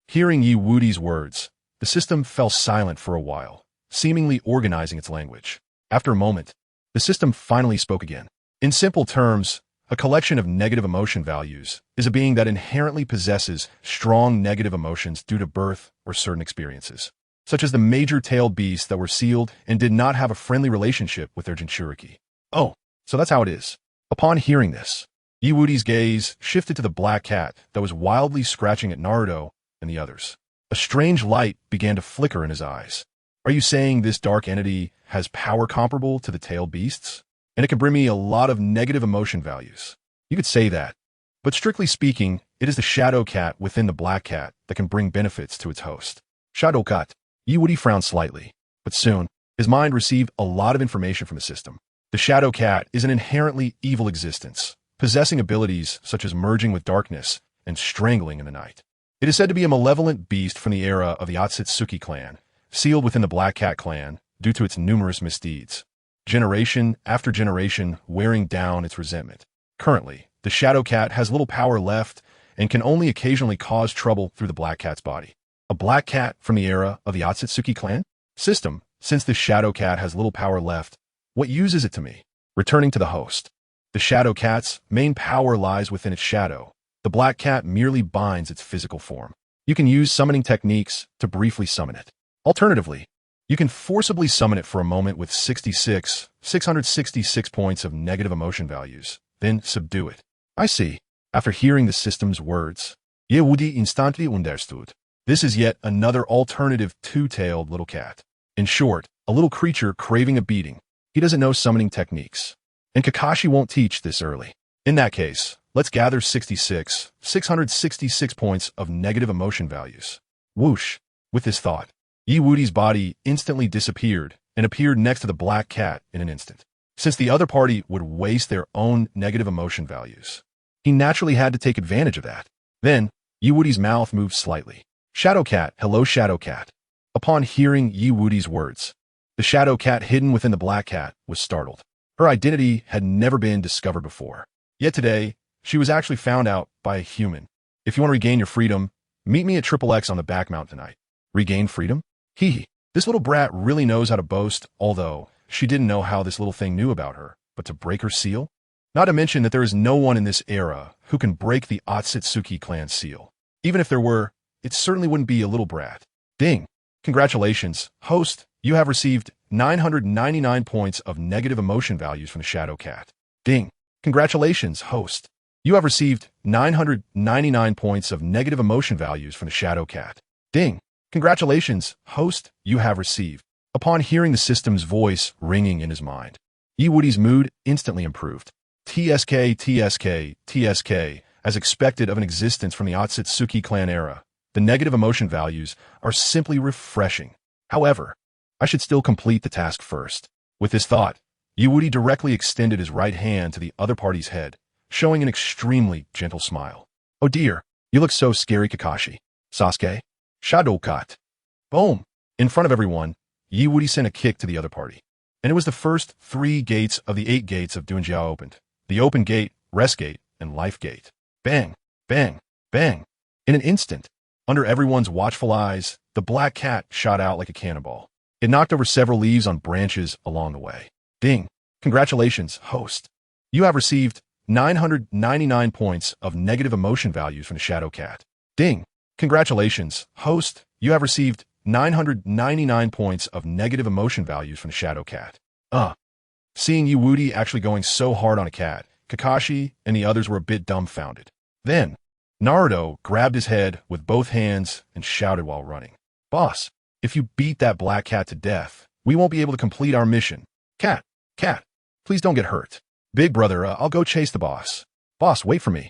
Hearing Wudi's words, the system fell silent for a while, seemingly organizing its language. After a moment, the system finally spoke again. In simple terms, a collection of negative emotion values is a being that inherently possesses strong negative emotions due to birth or certain experiences, such as the major-tailed beasts that were sealed and did not have a friendly relationship with their Jinchuriki. Oh, so that's how it is. Upon hearing this, Wudi's gaze shifted to the black cat that was wildly scratching at Naruto and the others. A strange light began to flicker in his eyes. Are you saying this dark entity has power comparable to the tailed beasts? And it can bring me a lot of negative emotion values. You could say that. But strictly speaking, it is the shadow cat within the black cat that can bring benefits to its host. Shadow cat. Wudi frowned slightly. But soon, his mind received a lot of information from the system. The shadow cat is an inherently evil existence, possessing abilities such as merging with darkness and strangling in the night. It is said to be a malevolent beast from the era of the Otsutsuki clan, sealed within the Black Cat clan due to its numerous misdeeds, generation after generation wearing down its resentment. Currently, the Shadow Cat has little power left and can only occasionally cause trouble through the Black Cat's body. A Black Cat from the era of the Otsutsuki clan? System, since the Shadow Cat has little power left, what use is it to me? Returning to the host. The Shadow Cat's main power lies within its shadow. The Black Cat merely binds its physical form. You can use summoning techniques to briefly summon it. Alternatively, you can forcibly summon it for a moment with 666 points of negative emotion values, then subdue it. I see. After hearing the system's words, Wudi instantly understood. This is yet another alternative two-tailed little cat. In short, a little creature craving a beating. He doesn't know summoning techniques. And Kakashi won't teach this early. In that case, let's gather 666 points of negative emotion values. Whoosh. With this thought, Wudi's body instantly disappeared and appeared next to the black cat in an instant. Since the other party would waste their own negative emotion values, he naturally had to take advantage of that. Then, Wudi's mouth moved slightly. Shadow Cat, hello Shadow Cat. Upon hearing Wudi's words, the Shadow Cat hidden within the black cat was startled. Her identity had never been discovered before. Yet today, she was actually found out by a human. If you want to regain your freedom, meet me at XXX on the back mountain tonight. Regain freedom? Hee. This little brat really knows how to boast, although she didn't know how this little thing knew about her, but to break her seal? Not to mention that there is no one in this era who can break the Otsutsuki clan seal. Even if there were, it certainly wouldn't be a little brat. Ding. Congratulations, host. You have received 999 points of negative emotion values from the Shadow Cat. Ding. Congratulations, host. You have received 999 points of negative emotion values from the Shadow Cat. Ding. Congratulations, host. You have received. Upon hearing the system's voice ringing in his mind, Wudi's mood instantly improved. TSK. As expected of an existence from the Otsutsuki clan era, the negative emotion values are simply refreshing. However, I should still complete the task first. With this thought, Wudi directly extended his right hand to the other party's head, showing an extremely gentle smile. Oh dear, You look so scary, Kakashi. Sasuke. Shadowcut. Boom. In front of everyone, Wudi sent a kick to the other party. And it was the first 3 gates of the 8 gates of Dunjiao opened. The open gate, rest gate, and life gate. Bang, bang, bang. In an instant, under everyone's watchful eyes, the black cat shot out like a cannonball. It knocked over several leaves on branches along the way. Ding. Congratulations, host. You have received 999 points of negative emotion values from the Shadow Cat. Ding. Congratulations, host. You have received 999 points of negative emotion values from the Shadow Cat. Seeing Wudi actually going so hard on a cat, Kakashi and the others were a bit dumbfounded. Then, Naruto grabbed his head with both hands and shouted while running. Boss, if you beat that black cat to death, we won't be able to complete our mission. Cat, please don't get hurt. Big brother, I'll go chase the boss. Boss, wait for me.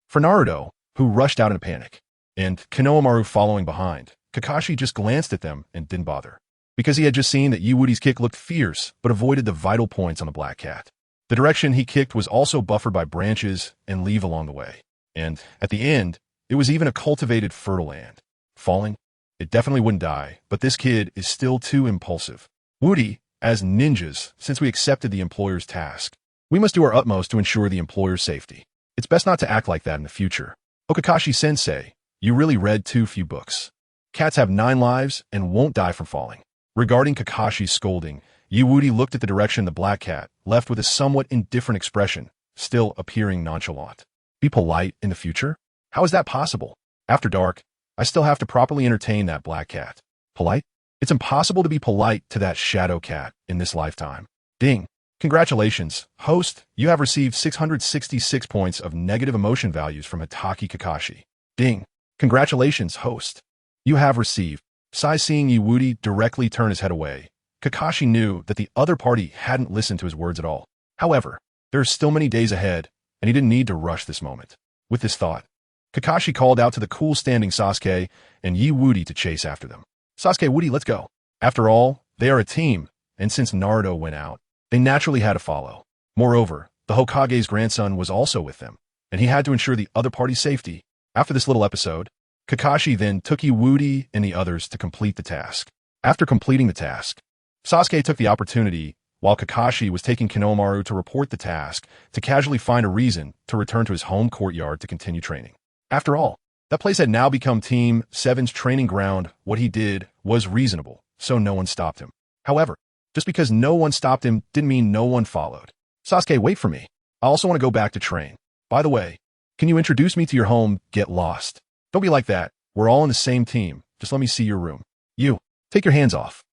For Naruto, who rushed out in a panic, and Konohamaru following behind, Kakashi just glanced at them and didn't bother. Because he had just seen that Wudi's kick looked fierce, but avoided the vital points on the black cat. The direction he kicked was also buffered by branches and leaf along the way. And, at the end, it was even a cultivated fertile land. Falling? It definitely wouldn't die, but this kid is still too impulsive. Wudi, as ninjas, since we accepted the employer's task, we must do our utmost to ensure the employer's safety. It's best not to act like that in the future. Kakashi-sensei, you really read too few books. Cats have 9 lives and won't die from falling. Regarding Kakashi's scolding, Wudi looked at the direction the black cat, left with a somewhat indifferent expression, still appearing nonchalant. Be polite in the future? How is that possible? After dark, I still have to properly entertain that black cat. Polite? It's impossible to be polite to that shadow cat in this lifetime. Ding. Congratulations, host. You have received 666 points of negative emotion values from Hitaki Kakashi. Ding. Congratulations, host. You have received. Sai seeing Wudi directly turn his head away, Kakashi knew that the other party hadn't listened to his words at all. However, there are still many days ahead, and he didn't need to rush this moment. With this thought, Kakashi called out to the cool-standing Sasuke and Wudi to chase after them. Sasuke, Wudi, let's go. After all, they are a team, and since Naruto went out, they naturally had to follow. Moreover, the Hokage's grandson was also with them, and he had to ensure the other party's safety. After this little episode, Kakashi then took Wudi and the others to complete the task. After completing the task, Sasuke took the opportunity, while Kakashi was taking Konohamaru to report the task, to casually find a reason to return to his home courtyard to continue training. After all, that place had now become Team 7's training ground. What he did was reasonable, so no one stopped him. However, just because no one stopped him didn't mean no one followed. Sasuke, wait for me. I also want to go back to train. By the way, can you introduce me to your home? Get lost. Don't be like that. We're all in the same team. Just let me see your room. You, take your hands off.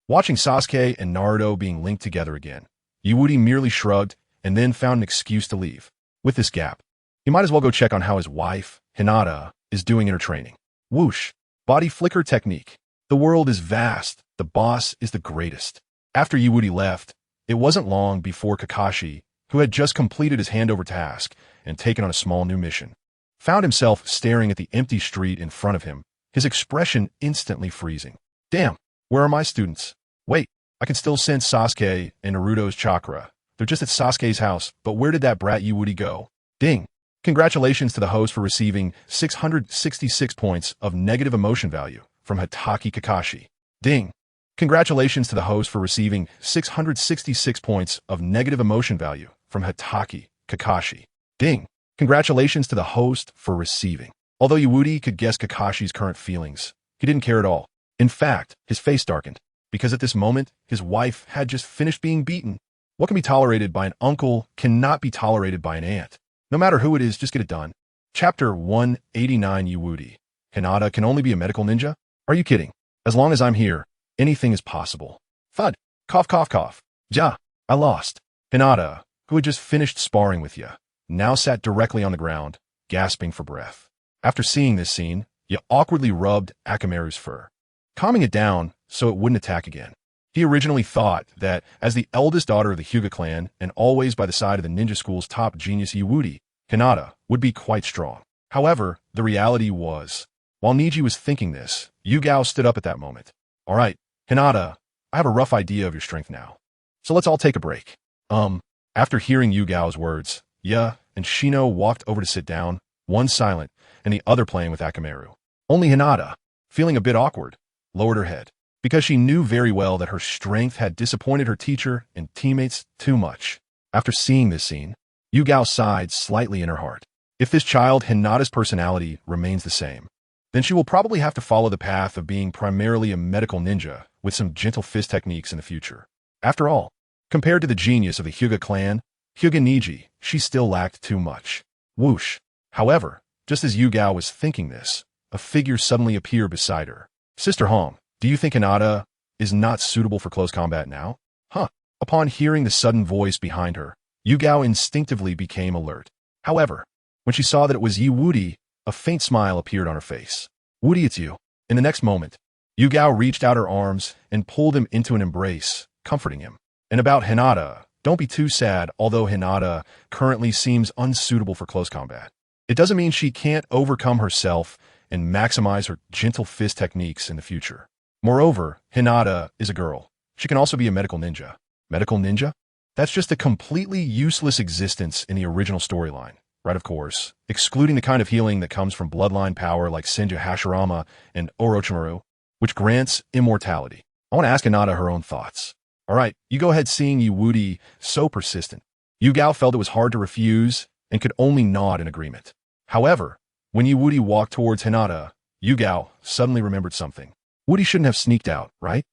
Watching Sasuke and Naruto being linked together again, Wudi merely shrugged and then found an excuse to leave. With this gap, he might as well go check on how his wife, Hinata, is doing in her training. Whoosh. Body flicker technique. The world is vast. The boss is the greatest. After Wudi left, it wasn't long before Kakashi, who had just completed his handover task and taken on a small new mission, found himself staring at the empty street in front of him, his expression instantly freezing. Damn, where are my students? Wait, I can still sense Sasuke and Naruto's chakra. They're just at Sasuke's house, but where did that brat Wudi go? Ding. Congratulations to the host for receiving 666 points of negative emotion value from Hitaki Kakashi. Ding. Congratulations to the host for receiving 666 points of negative emotion value from Hitaki Kakashi. Ding. Congratulations to the host for receiving. Although Wudi could guess Kakashi's current feelings, he didn't care at all. In fact, his face darkened, because at this moment, his wife had just finished being beaten. What can be tolerated by an uncle cannot be tolerated by an aunt. No matter who it is, just get it done. Chapter 189 Wudi. Hinata can only be a medical ninja? Are you kidding? As long as I'm here, anything is possible. Thud. Cough, cough, cough. Ja. I lost. Hinata, who had just finished sparring with ya, now sat directly on the ground, gasping for breath. After seeing this scene, Ya awkwardly rubbed Akamaru's fur, calming it down so it wouldn't attack again. He originally thought that, as the eldest daughter of the Hyuga clan and always by the side of the ninja school's top genius Wudi, Hinata would be quite strong. However, the reality was, while Neji was thinking this, Yugao stood up at that moment. All right, Hinata, I have a rough idea of your strength now, so let's all take a break. After hearing Yugao's words, Ya and Shino walked over to sit down, one silent and the other playing with Akamaru. Only Hinata, feeling a bit awkward, lowered her head, because she knew very well that her strength had disappointed her teacher and teammates too much. After seeing this scene, Yugao sighed slightly in her heart. If this child Hinata's personality remains the same, then she will probably have to follow the path of being primarily a medical ninja with some gentle fist techniques in the future. After all, compared to the genius of the Hyuga clan, WudiGets, she still lacked too much. Whoosh. However, just as Yugao was thinking this, a figure suddenly appeared beside her. Sister Hong, do you think Hinata is not suitable for close combat now? Huh. Upon hearing the sudden voice behind her, Yugao instinctively became alert. However, when she saw that it was Wudi, a faint smile appeared on her face. Wudi, it's you. In the next moment, Yugao reached out her arms and pulled him into an embrace, comforting him. And about Hinata, don't be too sad, although Hinata currently seems unsuitable for close combat. It doesn't mean she can't overcome herself and maximize her gentle fist techniques in the future. Moreover, Hinata is a girl. She can also be a medical ninja. Medical ninja? That's just a completely useless existence in the original storyline. Right, of course, excluding the kind of healing that comes from bloodline power like Senju Hashirama and Orochimaru, which grants immortality. I want to ask Hinata her own thoughts. All right, you go ahead. Seeing Wudi so persistent, Yugao felt it was hard to refuse and could only nod in agreement. However, when Wudi walked towards Hinata, Yugao suddenly remembered something. Wudi shouldn't have sneaked out, right?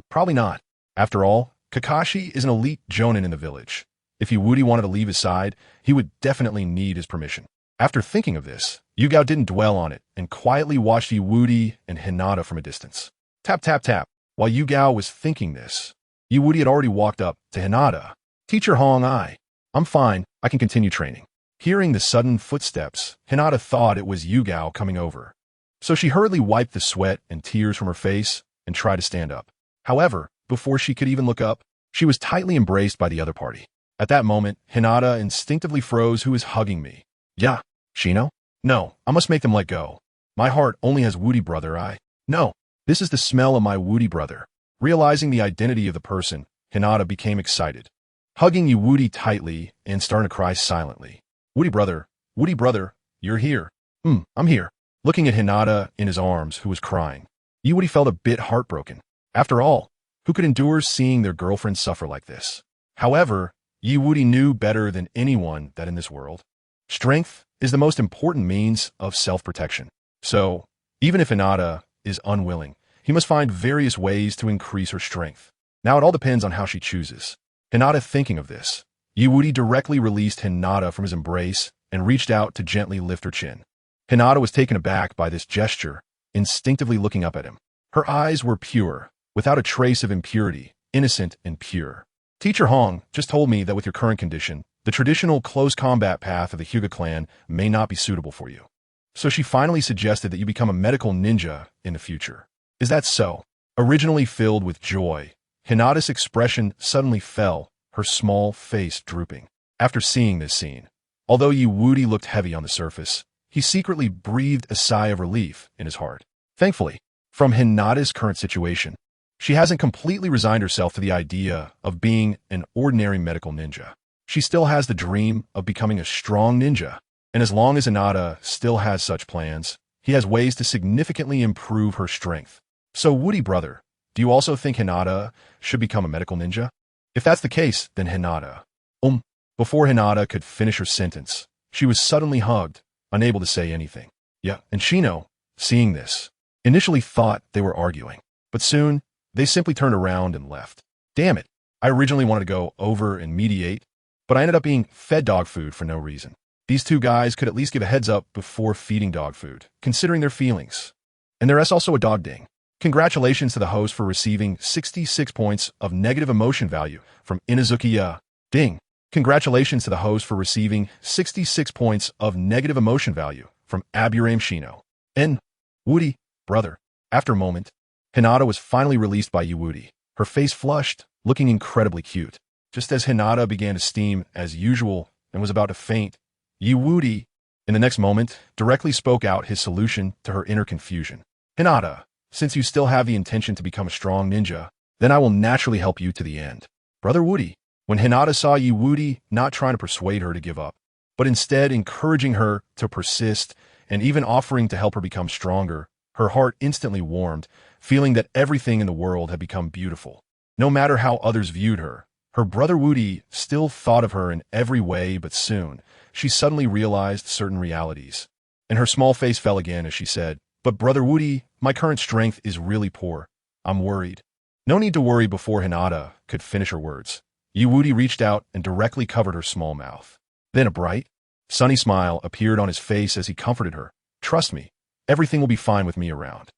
Probably not. After all, Kakashi is an elite jonin in the village. If Wudi wanted to leave his side, he would definitely need his permission. After thinking of this, Yugao didn't dwell on it and quietly watched Wudi and Hinata from a distance. Tap, tap, tap. While Yugao was thinking this, Wudi had already walked up to Hinata. Teacher Hong, I'm fine. I can continue training. Hearing the sudden footsteps, Hinata thought it was Yugao coming over. So she hurriedly wiped the sweat and tears from her face and tried to stand up. However, before she could even look up, she was tightly embraced by the other party. At that moment, Hinata instinctively froze. Who is hugging me? Yeah, Shino? No, I must make them let go. My heart only has Wudi brother. No, this is the smell of my Wudi brother. Realizing the identity of the person, Hinata became excited, hugging Wudi tightly and starting to cry silently. Wudi brother, you're here. I'm here. Looking at Hinata in his arms, who was crying, Wudi felt a bit heartbroken. After all, who could endure seeing their girlfriend suffer like this? However, Wudi knew better than anyone that in this world, strength is the most important means of self-protection. So, even if Hinata is unwilling, he must find various ways to increase her strength. Now it all depends on how she chooses. Hinata thinking of this, Wudi directly released Hinata from his embrace and reached out to gently lift her chin. Hinata was taken aback by this gesture, instinctively looking up at him. Her eyes were pure, without a trace of impurity, innocent and pure. Teacher Hong just told me that with your current condition, the traditional close combat path of the Hyuga clan may not be suitable for you. So she finally suggested that you become a medical ninja in the future. Is that so? Originally filled with joy, Hinata's expression suddenly fell, her small face drooping. After seeing this scene, although Wudi looked heavy on the surface, he secretly breathed a sigh of relief in his heart. Thankfully, from Hinata's current situation, she hasn't completely resigned herself to the idea of being an ordinary medical ninja. She still has the dream of becoming a strong ninja, and as long as Hinata still has such plans, he has ways to significantly improve her strength. So Wudi brother, do you also think Hinata should become a medical ninja? If that's the case, then Hinata. Before Hinata could finish her sentence, she was suddenly hugged, unable to say anything. Yeah, and Shino, seeing this, initially thought they were arguing, but soon, they simply turned around and left. Damn it, I originally wanted to go over and mediate, but I ended up being fed dog food for no reason. These two guys could at least give a heads up before feeding dog food, considering their feelings. And there is also a dog ding. Congratulations to the host for receiving 66 points of negative emotion value from Inazuki. Ding. Congratulations to the host for receiving 66 points of negative emotion value from Aburame Shino. And Wudi, brother. After a moment, Hinata was finally released by Wudi, her face flushed, looking incredibly cute. Just as Hinata began to steam as usual and was about to faint, Wudi, in the next moment, directly spoke out his solution to her inner confusion. Hinata, since you still have the intention to become a strong ninja, then I will naturally help you to the end. Brother Wudi. When Hinata saw Wudi not trying to persuade her to give up, but instead encouraging her to persist and even offering to help her become stronger. Her heart instantly warmed, feeling that everything in the world had become beautiful. No matter how others viewed her, her brother Wudi still thought of her in every way, but soon, she suddenly realized certain realities. And her small face fell again as she said, "But brother Wudi, my current strength is really poor. I'm worried." No need to worry. Before Hinata could finish her words, Wudi reached out and directly covered her small mouth. Then a bright, sunny smile appeared on his face as he comforted her. "Trust me, everything will be fine with me around."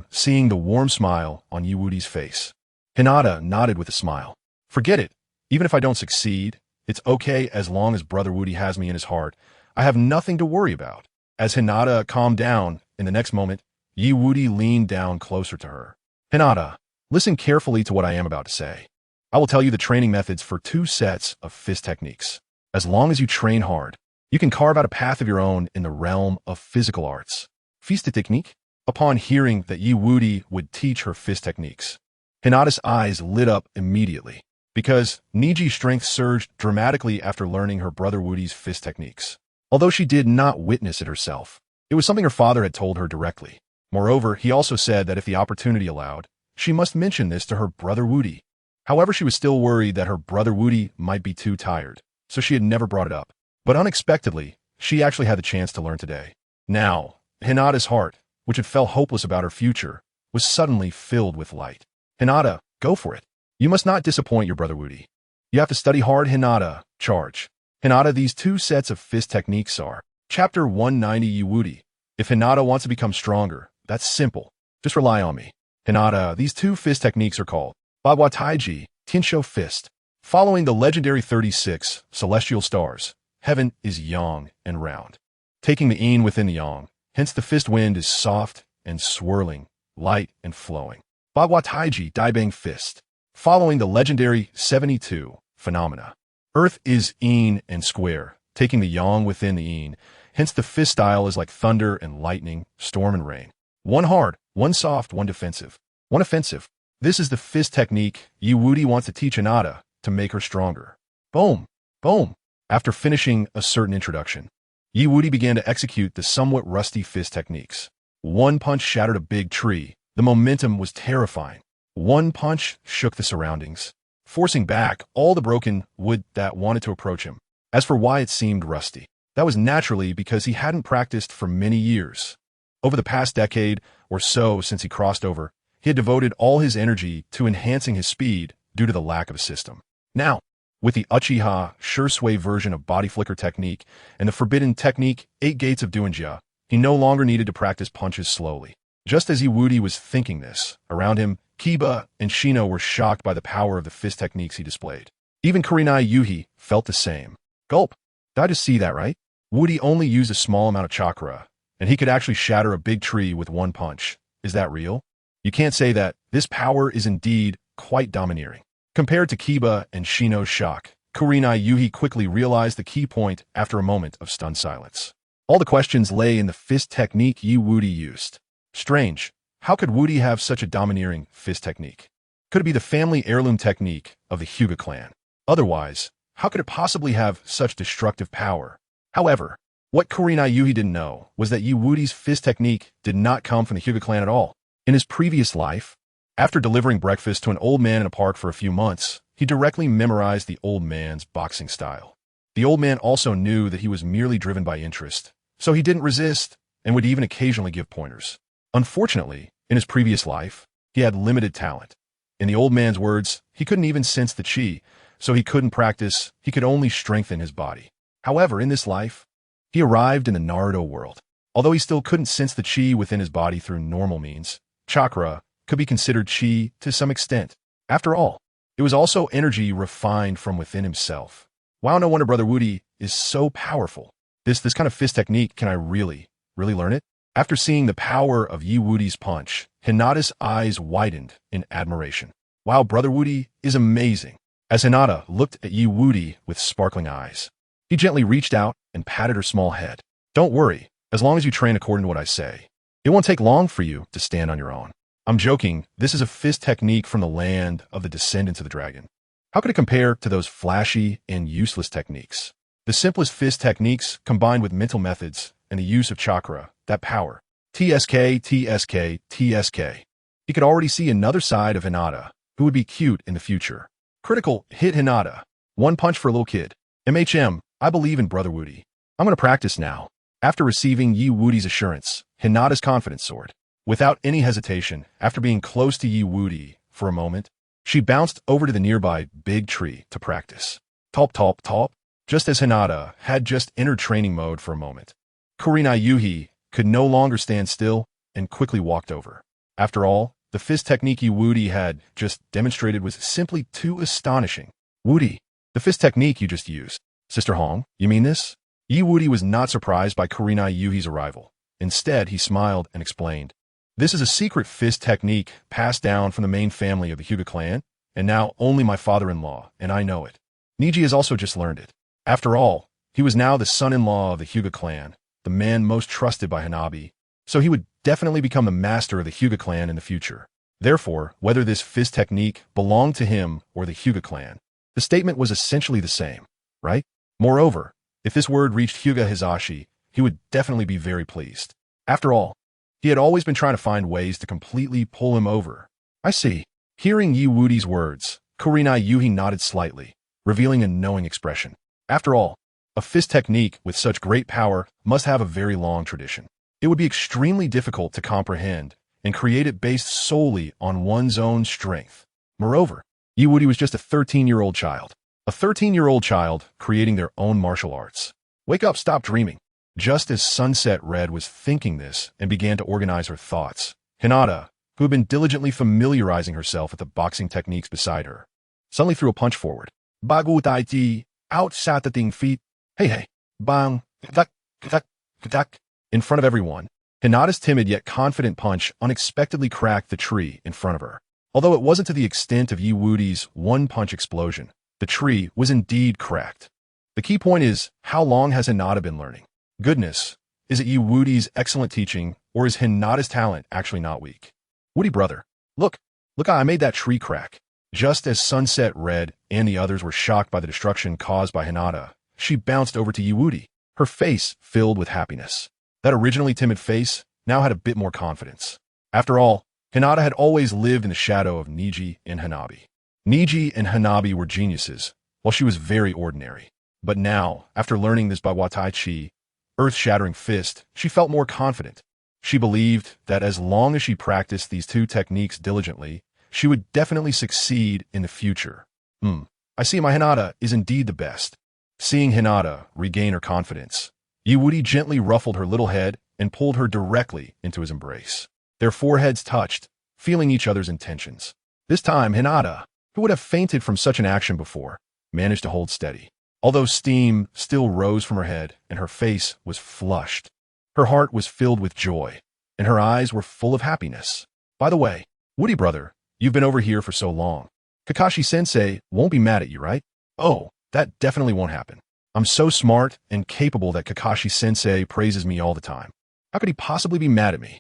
Seeing the warm smile on Wudi's face, Hinata nodded with a smile. "Forget it. Even if I don't succeed, it's okay as long as brother Wudi has me in his heart. I have nothing to worry about." As Hinata calmed down, in the next moment, Wudi leaned down closer to her. "Hinata, listen carefully to what I am about to say. I will tell you the training methods for 2 sets of fist techniques. As long as you train hard, you can carve out a path of your own in the realm of physical arts." Fist technique? Upon hearing that Wudi would teach her fist techniques, Hinata's eyes lit up immediately, because Neji's strength surged dramatically after learning her brother Wudi's fist techniques. Although she did not witness it herself, it was something her father had told her directly. Moreover, he also said that if the opportunity allowed, she must mention this to her brother Wudi. However, she was still worried that her brother Wudi might be too tired, so she had never brought it up. But unexpectedly, she actually had the chance to learn today. Now, Hinata's heart, which had felt hopeless about her future, was suddenly filled with light. "Hinata, go for it. You must not disappoint your brother Wudi. You have to study hard." Hinata, charge. Hinata, these 2 sets of fist techniques are. Chapter 190 Wudi. If Hinata wants to become stronger, that's simple. Just rely on me. Hinata, these 2 fist techniques are called Bagua Taiji, Tinsho Fist. Following the legendary 36 celestial stars, heaven is yang and round, taking the yin within the yang. Hence the fist wind is soft and swirling, light and flowing. Bagua Taiji Daibang Fist. Following the legendary 72 phenomena, earth is yin and square, taking the yang within the yin. Hence the fist style is like thunder and lightning, storm and rain. One hard, one soft, one defensive, one offensive. This is the fist technique Wudi wants to teach Hinata to make her stronger. Boom, boom. After finishing a certain introduction, Wudi began to execute the somewhat rusty fist techniques. One punch shattered a big tree. The momentum was terrifying. One punch shook the surroundings, forcing back all the broken wood that wanted to approach him. As for why it seemed rusty, that was naturally because he hadn't practiced for many years. Over the past decade or so since he crossed over, he had devoted all his energy to enhancing his speed due to the lack of a system. Now, with the Uchiha Sure Sway version of body flicker technique and the forbidden technique 8 Gates of Duenjia, he no longer needed to practice punches slowly. Just as Wudi was thinking this, around him, Kiba and Shino were shocked by the power of the fist techniques he displayed. Even Kurenai Yuhi felt the same. Gulp. Did I just see that right? Wudi only used a small amount of chakra, and he could actually shatter a big tree with one punch. Is that real? You can't say that. This power is indeed quite domineering. Compared to Kiba and Shino's shock, Kurenai Yuhi quickly realized the key point after a moment of stunned silence. All the questions lay in the fist technique Wudi used. Strange. How could Wudi have such a domineering fist technique? Could it be the family heirloom technique of the Hyuga clan? Otherwise, how could it possibly have such destructive power? However, what Kurenai Yuhi didn't know was that Wudi's fist technique did not come from the Hyuga clan at all. In his previous life, after delivering breakfast to an old man in a park for a few months, he directly memorized the old man's boxing style. The old man also knew that he was merely driven by interest, so he didn't resist and would even occasionally give pointers. Unfortunately, in his previous life, he had limited talent. In the old man's words, he couldn't even sense the chi, so he couldn't practice, he could only strengthen his body. However, in this life, he arrived in the Naruto world. Although he still couldn't sense the chi within his body through normal means, chakra could be considered chi to some extent. After all, it was also energy refined from within himself. Wow, no wonder Brother Wudi is so powerful. This kind of fist technique, can I really learn it? After seeing the power of Wudi's punch, Hinata's eyes widened in admiration. Wow, Brother Wudi is amazing. As Hinata looked at Wudi with sparkling eyes, he gently reached out and patted her small head. Don't worry, as long as you train according to what I say, it won't take long for you to stand on your own. I'm joking, this is a fist technique from the land of the descendants of the dragon. How could it compare to those flashy and useless techniques? The simplest fist techniques combined with mental methods and the use of chakra, that power. TSK, TSK, TSK. He could already see another side of Hinata, who would be cute in the future. Critical hit Hinata. One punch for a little kid. MHM, I believe in Brother Woody. I'm going to practice now. After receiving Yi Woody's assurance, Hinata's confidence soared. Without any hesitation, after being close to Yi Woody for a moment, she bounced over to the nearby big tree to practice. Top, top, top. Just as Hinata had just entered training mode for a moment, Kurenai Yuhi could no longer stand still and quickly walked over. After all, the fist technique Yi Woody had just demonstrated was simply too astonishing. Woody, the fist technique you just used. Sister Hong, you mean this? Yi Woody was not surprised by Kurenai Yuhi's arrival. Instead, he smiled and explained. This is a secret fist technique passed down from the main family of the Hyuga clan, and now only my father-in-law, and I know it. Neji has also just learned it. After all, he was now the son-in-law of the Hyuga clan, the man most trusted by Hanabi, so he would definitely become the master of the Hyuga clan in the future. Therefore, whether this fist technique belonged to him or the Hyuga clan, the statement was essentially the same, right? Moreover, if this word reached Hyuga Hizashi, he would definitely be very pleased. After all, he had always been trying to find ways to completely pull him over. I see. Hearing Yi Woody's words, Kurenai Yuhi nodded slightly, revealing a knowing expression. After all, a fist technique with such great power must have a very long tradition. It would be extremely difficult to comprehend and create it based solely on one's own strength. Moreover, Yi Woody was just a 13-year-old child. A 13-year-old child creating their own martial arts. Wake up, stop dreaming. Just as Sunset Red was thinking this and began to organize her thoughts, Hinata, who had been diligently familiarizing herself with the boxing techniques beside her, suddenly threw a punch forward. Bagu tai ti, out shot the thing feet. Hey, bang, duck, duck, duck. In front of everyone, Hinata's timid yet confident punch unexpectedly cracked the tree in front of her. Although it wasn't to the extent of Yi Woody's one-punch explosion, the tree was indeed cracked. The key point is, how long has Hinata been learning? Goodness, is it Yi Woody's excellent teaching, or is Hinata's talent actually not weak? Woody brother, look, I made that tree crack. Just as Sunset Red and the others were shocked by the destruction caused by Hinata, she bounced over to Yi Woody, her face filled with happiness. That originally timid face now had a bit more confidence. After all, Hinata had always lived in the shadow of Neji and Hanabi. Neji and Hanabi were geniuses, while she was very ordinary. But now, after learning this by Watai Chi, earth-shattering fist, she felt more confident. She believed that as long as she practiced these two techniques diligently, she would definitely succeed in the future. I see my Hinata is indeed the best. Seeing Hinata regain her confidence, Yi Woody gently ruffled her little head and pulled her directly into his embrace. Their foreheads touched, feeling each other's intentions. This time, Hinata, who would have fainted from such an action before, managed to hold steady. Although steam still rose from her head and her face was flushed, her heart was filled with joy, and her eyes were full of happiness. By the way, Woody brother, you've been over here for so long. Kakashi-sensei won't be mad at you, right? Oh, that definitely won't happen. I'm so smart and capable that Kakashi-sensei praises me all the time. How could he possibly be mad at me?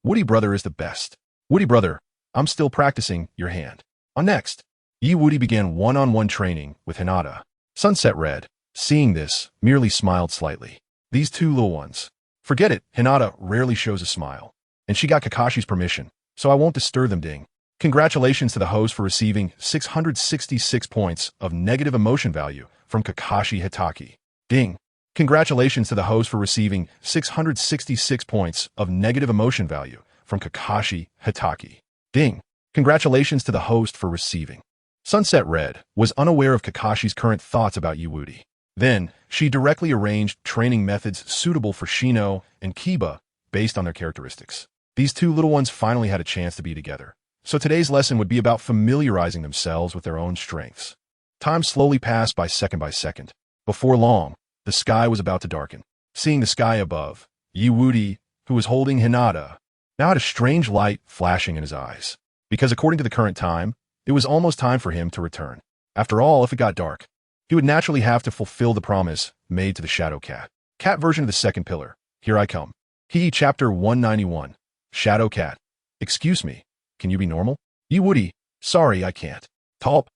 Woody brother is the best. Woody brother, I'm still practicing your hand. On next, Yi Woody began one-on-one training with Hinata. Sunset Red, seeing this, merely smiled slightly. These two little ones. Forget it, Hinata rarely shows a smile. And she got Kakashi's permission, so I won't disturb them ding. Congratulations to the host for receiving 666 points of negative emotion value from Kakashi Hitaki. Ding. Congratulations to the host for receiving 666 points of negative emotion value from Kakashi Hitaki. Ding. Congratulations to the host for receiving. Sunset Red was unaware of Kakashi's current thoughts about Yi Woody. Then, she directly arranged training methods suitable for Shino and Kiba based on their characteristics. These two little ones finally had a chance to be together. So today's lesson would be about familiarizing themselves with their own strengths. Time slowly passed by second. Before long, the sky was about to darken. Seeing the sky above, Yi Woody, who was holding Hinata, now had a strange light flashing in his eyes. Because according to the current time, it was almost time for him to return. After all, if it got dark, he would naturally have to fulfill the promise made to the Shadow Cat. Cat version of the second pillar. Here I come. He Chapter 191. Shadow Cat. Excuse me. Can you be normal? Yi Woody. Sorry, I can't. Top.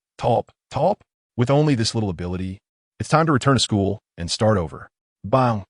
With only this little ability, It's time to return to school and start over. Bang.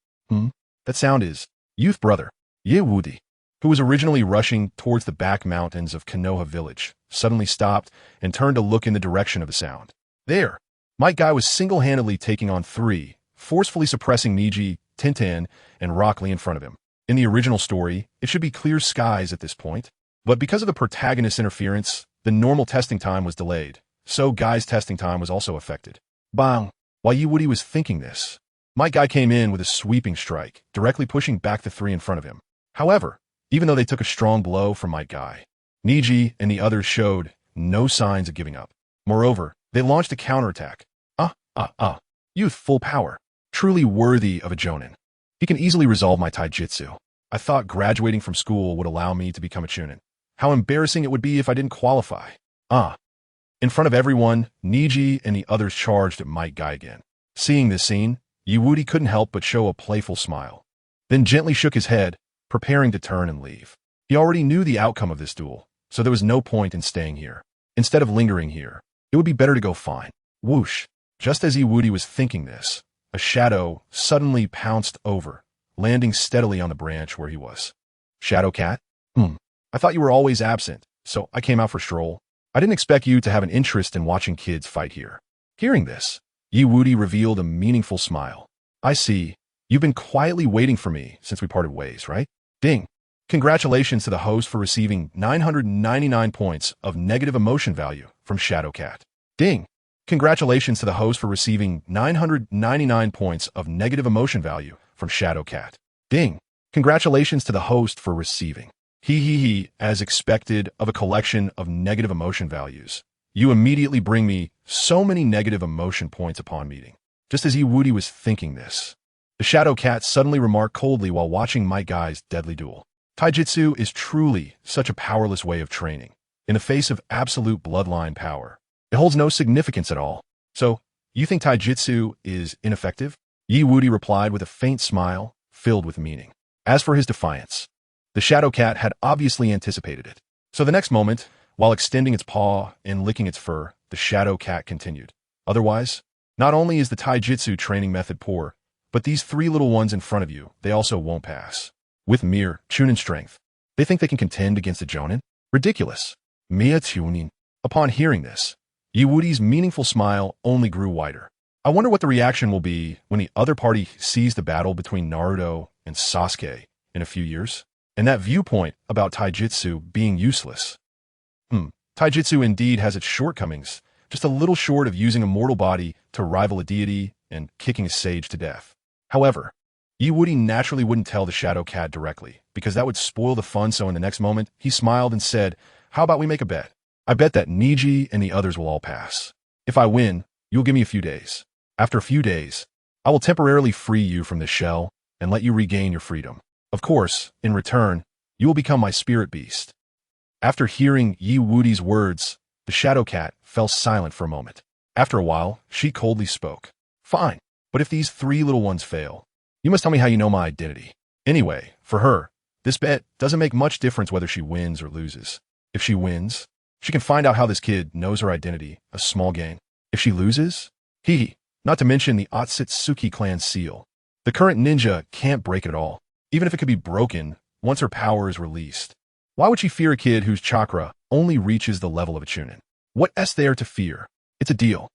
That sound is youth brother, Wudi, who was originally rushing towards the back mountains of Konoha village, suddenly stopped and turned to look in the direction of the sound. There, Might Guy was single-handedly taking on three, forcefully suppressing Neji, Tintin, and Rock Lee in front of him. In the original story, it should be clear skies at this point, but because of the protagonist's interference, the normal testing time was delayed, so Guy's testing time was also affected. Bang! While Wudi was thinking this, Might Guy came in with a sweeping strike, directly pushing back the three in front of him. However, even though they took a strong blow from Might Guy, Neji and the others showed no signs of giving up. Moreover, they launched a counterattack. Youth full power. Truly worthy of a Jonin. He can easily resolve my taijutsu. I thought graduating from school would allow me to become a chunin. How embarrassing it would be if I didn't qualify. In front of everyone, Neji and the others charged at Might Guy again. Seeing this scene, Wudi couldn't help but show a playful smile. Then gently shook his head, preparing to turn and leave. He already knew the outcome of this duel, so there was no point in staying here. Instead of lingering here, it would be better to go find. Whoosh! Just as Wudi was thinking this, a shadow suddenly pounced over, landing steadily on the branch where he was. Shadow Cat? I thought you were always absent, so I came out for a stroll. I didn't expect you to have an interest in watching kids fight here. Hearing this, Wudi revealed a meaningful smile. I see. You've been quietly waiting for me since we parted ways, right? Ding. Congratulations to the host for receiving 999 points of negative emotion value from Shadow Cat. Ding. Congratulations to the host for receiving 999 points of negative emotion value from Shadow Cat. Ding. Congratulations to the host for receiving. As expected of a collection of negative emotion values. You immediately bring me so many negative emotion points upon meeting. Just as Wudi was thinking this, the Shadow Cat suddenly remarked coldly while watching Might Guy's deadly duel. Taijutsu is truly such a powerless way of training. In the face of absolute bloodline power, it holds no significance at all. So, you think Taijutsu is ineffective? Wudi replied with a faint smile, filled with meaning. As for his defiance, the Shadow Cat had obviously anticipated it. So the next moment, while extending its paw and licking its fur, the Shadow Cat continued. Otherwise, not only is the Taijutsu training method poor, but these three little ones in front of you, they also won't pass. With mere chunin strength, they think they can contend against a Jonin? Ridiculous. Mia chunin. Upon hearing this, Wudi's meaningful smile only grew wider. I wonder what the reaction will be when the other party sees the battle between Naruto and Sasuke in a few years, and that viewpoint about Taijutsu being useless. Taijutsu indeed has its shortcomings, just a little short of using a mortal body to rival a deity and kicking a sage to death. However, Wudi naturally wouldn't tell the Shadow Cat directly, because that would spoil the fun, so in the next moment, he smiled and said, how about we make a bet? I bet that Neji and the others will all pass. If I win, you'll give me a few days. After a few days, I will temporarily free you from this shell and let you regain your freedom. Of course, in return, you will become my spirit beast. After hearing Wudi's words, the Shadow Cat fell silent for a moment. After a while, she coldly spoke. Fine, but if these three little ones fail, you must tell me how you know my identity. Anyway, for her, this bet doesn't make much difference whether she wins or loses. If she wins, she can find out how this kid knows her identity, a small gain. If she loses, not to mention the Otsutsuki clan seal. The current ninja can't break it at all, even if it could be broken once her power is released. Why would she fear a kid whose chakra only reaches the level of a chunin? What's there to fear? It's a deal.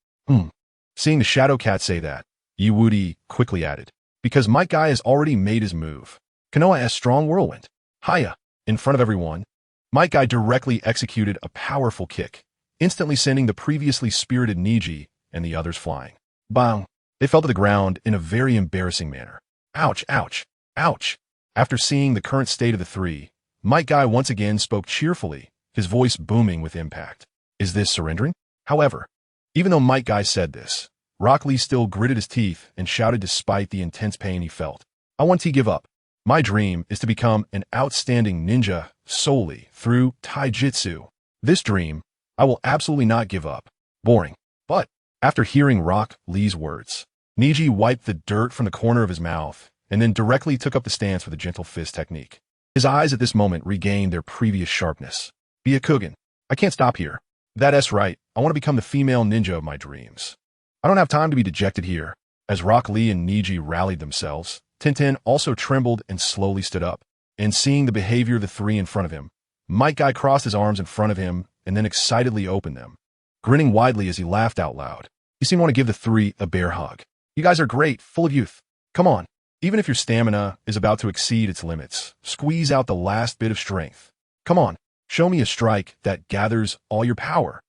Seeing the Shadow Cat say that, Wudi quickly added, because Might Guy has already made his move. Konoha has strong whirlwind. Hiya! In front of everyone, Might Guy directly executed a powerful kick, instantly sending the previously spirited Neji and the others flying. Bang! They fell to the ground in a very embarrassing manner. Ouch, ouch, ouch! After seeing the current state of the three, Might Guy once again spoke cheerfully, his voice booming with impact. Is this surrendering? However, even though Might Guy said this, Rock Lee still gritted his teeth and shouted despite the intense pain he felt. I want to give up. My dream is to become an outstanding ninja solely through taijutsu. This dream, I will absolutely not give up. Boring. But, after hearing Rock Lee's words, Neji wiped the dirt from the corner of his mouth and then directly took up the stance with a gentle fist technique. His eyes at this moment regained their previous sharpness. Byakugan, I can't stop here. That's right, I want to become the female ninja of my dreams. I don't have time to be dejected here. As Rock Lee and Neji rallied themselves, Tintin also trembled and slowly stood up. And seeing the behavior of the three in front of him, Might Guy crossed his arms in front of him and then excitedly opened them, grinning widely as he laughed out loud. He seemed to want to give the three a bear hug. You guys are great, full of youth. Come on. Even if your stamina is about to exceed its limits, squeeze out the last bit of strength. Come on, show me a strike that gathers all your power.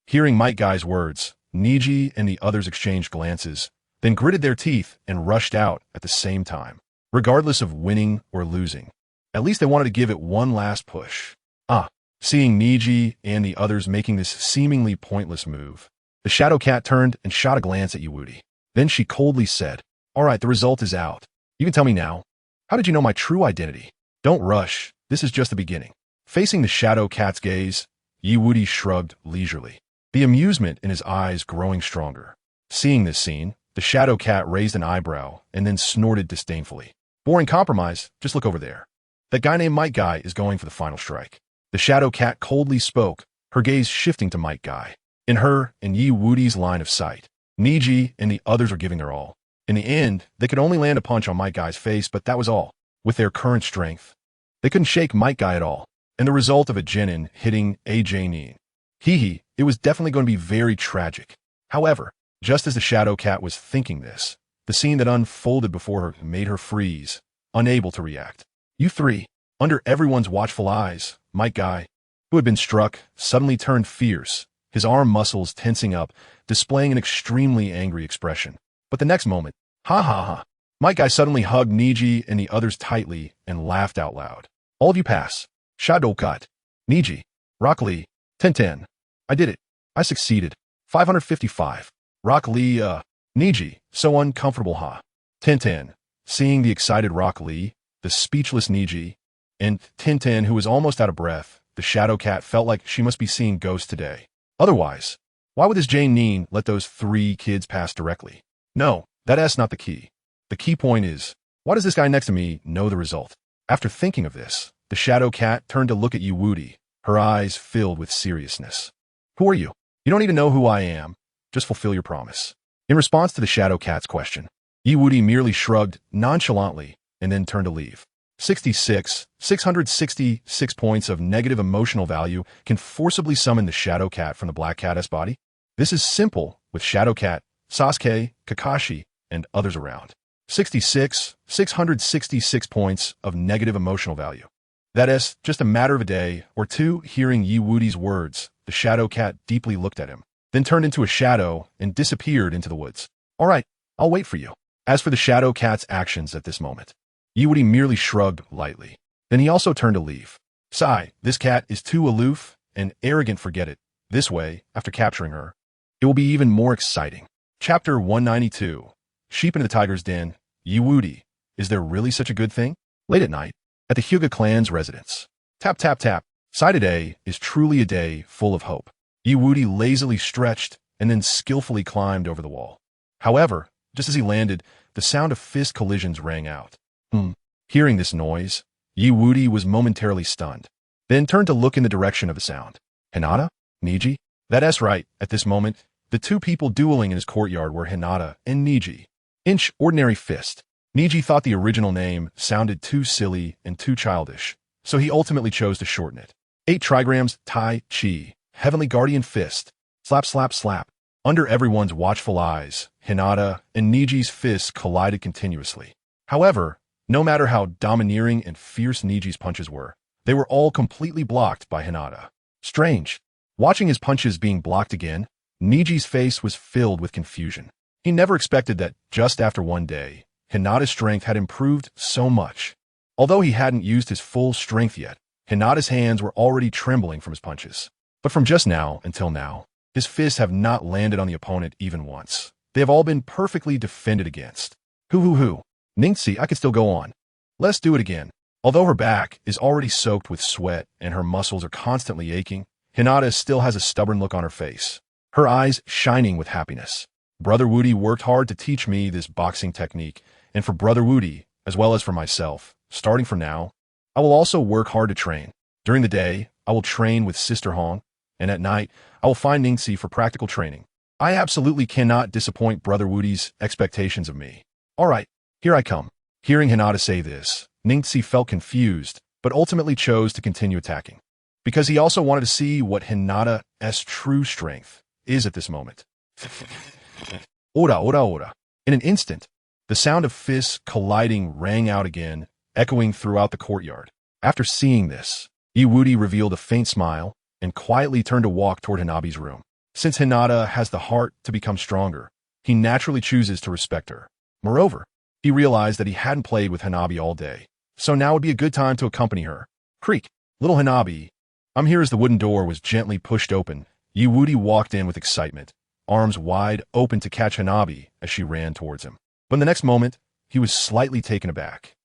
Hearing Might Guy's words, Neji and the others exchanged glances, then gritted their teeth and rushed out at the same time, regardless of winning or losing. At least they wanted to give it one last push. Seeing Neji and the others making this seemingly pointless move, the Shadow Cat turned and shot a glance at Wudi. Then she coldly said, "All right, the result is out. You can tell me now. How did you know my true identity? Don't rush. This is just the beginning." Facing the Shadow Cat's gaze, Wudi shrugged leisurely, the amusement in his eyes growing stronger. Seeing this scene, the Shadow Cat raised an eyebrow and then snorted disdainfully. "Boring compromise. Just look over there. That guy named Might Guy is going for the final strike." The Shadow Cat coldly spoke, her gaze shifting to Might Guy. In her and Wudi's line of sight, Neji and the others were giving their all. In the end, they could only land a punch on Might Guy's face, but that was all. With their current strength, they couldn't shake Might Guy at all. And the result of a genin hitting a Janin. It was definitely going to be very tragic. However, just as the Shadow Cat was thinking this, the scene that unfolded before her made her freeze, unable to react. You three, under everyone's watchful eyes, Might Guy, who had been struck, suddenly turned fierce, his arm muscles tensing up, displaying an extremely angry expression. But the next moment, ha ha ha, Might Guy suddenly hugged Neji and the others tightly and laughed out loud. "All of you pass. Shadow Cat, Neji, Rock Lee, Tintin. I did it. I succeeded. 555. Rock Lee, Neji, so uncomfortable, huh?" Tintin, seeing the excited Rock Lee, the speechless Neji, and Tintin, who was almost out of breath, the Shadow Cat felt like she must be seeing ghosts today. Otherwise, why would this Janin let those three kids pass directly? No, that's not the key. The key point is, why does this guy next to me know the result? After thinking of this, the Shadow Cat turned to look at Wudi, her eyes filled with seriousness. "Who are you? You don't need to know who I am. Just fulfill your promise." In response to the Shadow Cat's question, Wudi merely shrugged nonchalantly and then turned to leave. 666 points of negative emotional value can forcibly summon the Shadow Cat from the Black Cat's body. This is simple with Shadow Cat, Sasuke, Kakashi, and others around. 666 points of negative emotional value. That is just a matter of a day or two. Hearing Wudi's words, the Shadow Cat deeply looked at him, then turned into a shadow and disappeared into the woods. "All right, I'll wait for you." As for the Shadow Cat's actions at this moment, Wudi merely shrugged lightly. Then he also turned to leave. "Sigh, this cat is too aloof and arrogant, forget it. This way, after capturing her, it will be even more exciting." Chapter 192. Sheep into the Tiger's Den. Wudi, is there really such a good thing? Late at night, at the Hyuga clan's residence. Tap, tap, tap. Today is truly a day full of hope. Wudi lazily stretched and then skillfully climbed over the wall. However, just as he landed, the sound of fist collisions rang out. Hearing this noise, Wudi was momentarily stunned, then turned to look in the direction of the sound. Hinata? Neji? That's right, at this moment, the two people dueling in his courtyard were Hinata and Neji. Ordinary fist. Neji thought the original name sounded too silly and too childish, so he ultimately chose to shorten it. 8 trigrams, Tai Chi, Heavenly Guardian Fist. Slap, slap, slap. Under everyone's watchful eyes, Hinata and Neji's fists collided continuously. However, no matter how domineering and fierce Neji's punches were, they were all completely blocked by Hinata. Strange. Watching his punches being blocked again, Neji's face was filled with confusion. He never expected that just after one day, Hinata's strength had improved so much. Although he hadn't used his full strength yet, Hinata's hands were already trembling from his punches. But from just now until now, his fists have not landed on the opponent even once. They have all been perfectly defended against. Hoo. Ningxi, I could still go on. Let's do it again. Although her back is already soaked with sweat and her muscles are constantly aching, Hinata still has a stubborn look on her face, her eyes shining with happiness. Brother Wudi worked hard to teach me this boxing technique, and for Brother Wudi, as well as for myself, starting from now, I will also work hard to train. During the day, I will train with Sister Hong, and at night, I will find Ningxi for practical training. I absolutely cannot disappoint Brother Woody's expectations of me. All right, here I come. Hearing Hinata say this, Ningxi felt confused, but ultimately chose to continue attacking. Because he also wanted to see what Hinata's true strength is at this moment. Ora, ora, ora. In an instant, the sound of fists colliding rang out again, echoing throughout the courtyard. After seeing this, Wudi revealed a faint smile and quietly turned to walk toward Hanabi's room. Since Hinata has the heart to become stronger, he naturally chooses to respect her. Moreover, he realized that he hadn't played with Hanabi all day, so now would be a good time to accompany her. Creak, little Hanabi. I'm here. As the wooden door was gently pushed open, Wudi walked in with excitement, arms wide open to catch Hanabi as she ran towards him. But in the next moment, he was slightly taken aback.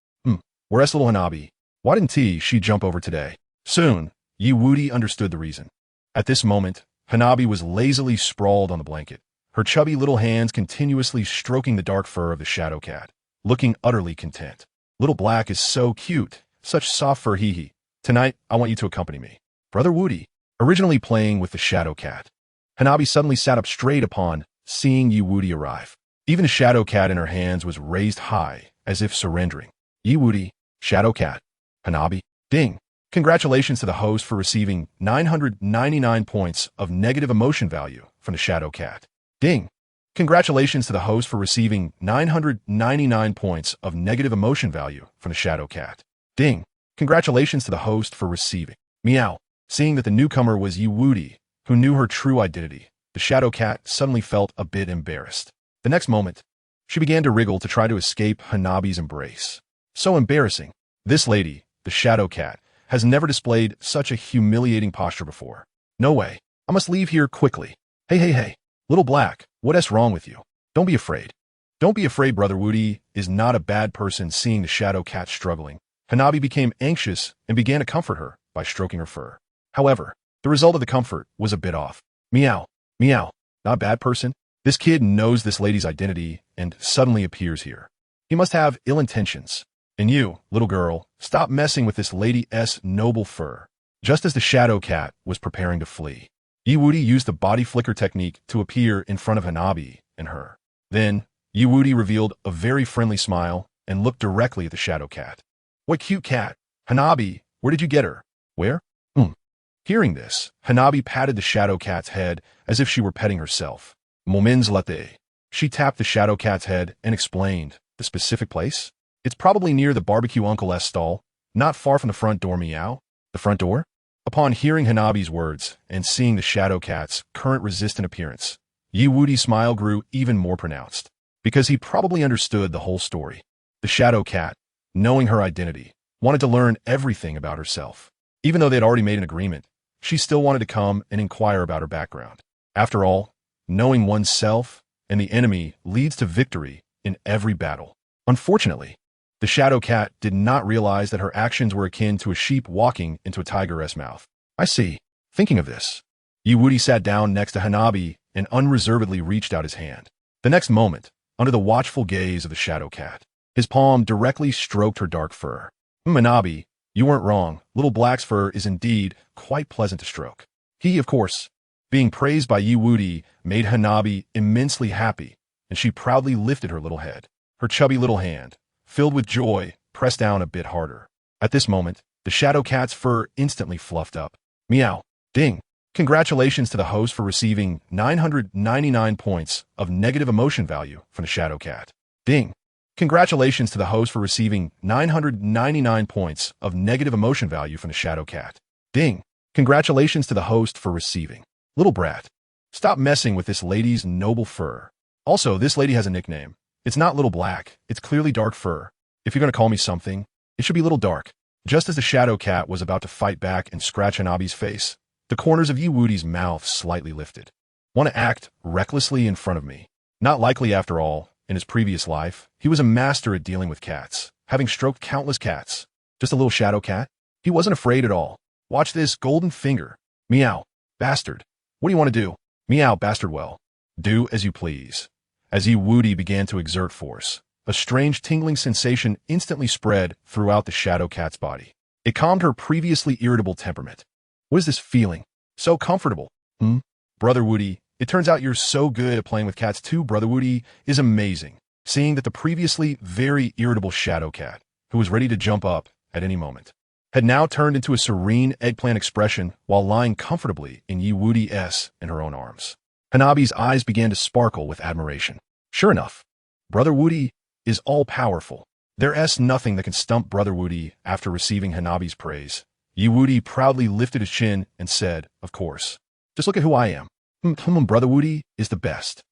Where's little Hanabi? Why didn't she jump over today? Soon, Wudi understood the reason. At this moment, Hanabi was lazily sprawled on the blanket, her chubby little hands continuously stroking the dark fur of the shadow cat, looking utterly content. Little Black is so cute, such soft fur, hee. Tonight, I want you to accompany me. Brother Wudi, originally playing with the shadow cat. Hanabi suddenly sat up straight upon seeing Wudi arrive. Even the shadow cat in her hands was raised high, as if surrendering. Wudi, shadow cat. Hanabi, ding. Congratulations to the host for receiving 999 points of negative emotion value from the shadow cat. Ding. Congratulations to the host for receiving 999 points of negative emotion value from the shadow cat. Ding. Congratulations to the host for receiving. Meow. Seeing that the newcomer was Wudi, who knew her true identity, the shadow cat suddenly felt a bit embarrassed. The next moment, she began to wriggle to try to escape Hanabi's embrace. So embarrassing. This lady, the shadow cat, has never displayed such a humiliating posture before. No way. I must leave here quickly. Hey. Little Black, what's wrong with you? Don't be afraid. Don't be afraid. Brother Wudi is not a bad person. Seeing the shadow cat struggling, Hanabi became anxious and began to comfort her by stroking her fur. However, the result of the comfort was a bit off. Meow. Not a bad person. This kid knows this lady's identity and suddenly appears here. He must have ill intentions. And you, little girl, stop messing with this lady's noble fur. Just as the shadow cat was preparing to flee, Wudi used the body flicker technique to appear in front of Hanabi and her. Then, Wudi revealed a very friendly smile and looked directly at the shadow cat. What cute cat. Hanabi, where did you get her? Where? Hearing this, Hanabi patted the shadow cat's head as if she were petting herself. Moments latte. She tapped the shadow cat's head and explained, the specific place? It's probably near the barbecue uncle's stall, not far from the front door. Meow. The front door? Upon hearing Hanabi's words and seeing the shadow cat's current resistant appearance, Wudi's smile grew even more pronounced, because he probably understood the whole story. The shadow cat, knowing her identity, wanted to learn everything about herself. Even though they had already made an agreement, she still wanted to come and inquire about her background. After all, knowing oneself and the enemy leads to victory in every battle. Unfortunately, the shadow cat did not realize that her actions were akin to a sheep walking into a tiger's mouth. I see. Thinking of this, Wudi sat down next to Hanabi and unreservedly reached out his hand. The next moment, under the watchful gaze of the shadow cat, his palm directly stroked her dark fur. Hanabi, you weren't wrong. Little Black's fur is indeed quite pleasant to stroke. He, of course, being praised by Wudi, made Hanabi immensely happy, and she proudly lifted her little head. Her chubby little hand, filled with joy, pressed down a bit harder. At this moment, the shadow cat's fur instantly fluffed up. Meow. Ding. Congratulations to the host for receiving 999 points of negative emotion value from the shadow cat. Ding. Congratulations to the host for receiving 999 points of negative emotion value from the shadow cat. Ding. Congratulations to the host for receiving. Little brat, stop messing with this lady's noble fur. Also, this lady has a nickname. It's not Little Black, it's clearly Dark Fur. If you're going to call me something, it should be Little Dark. Just as the shadow cat was about to fight back and scratch Hanabi's face, the corners of Wudi's mouth slightly lifted. Want to act recklessly in front of me? Not likely. After all, in his previous life, he was a master at dealing with cats, having stroked countless cats. Just a little shadow cat? He wasn't afraid at all. Watch this golden finger. Meow. Bastard. What do you want to do? Meow. Bastard. Well, do as you please. As Wudi began to exert force, a strange tingling sensation instantly spread throughout the shadow cat's body. It calmed her previously irritable temperament. What is this feeling? So comfortable. Brother Wudi, It turns out you're so good at playing with cats too, Brother Wudi is amazing. Seeing that the previously very irritable Shadow Cat, who was ready to jump up at any moment, had now turned into a serene eggplant expression while lying comfortably in Wudi's in her own arms. Hanabi's eyes began to sparkle with admiration. Sure enough, Brother Wudi is all-powerful. There's nothing that can stump Brother Wudi after receiving Hanabi's praise. Wudi proudly lifted his chin and said, of course. Just look at who I am. Brother Wudi is the best.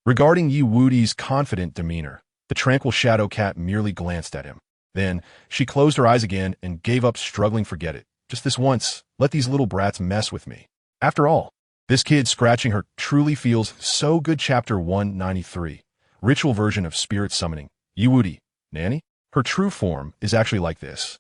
Regarding Wudi's confident demeanor, the tranquil Shadow Cat merely glanced at him. Then, she closed her eyes again and gave up struggling. Forget it. Just this once, let these little brats mess with me. After all, this kid scratching her truly feels so good. Chapter 193. Ritual version of spirit summoning. Wudi, Nanny? Her true form is actually like this.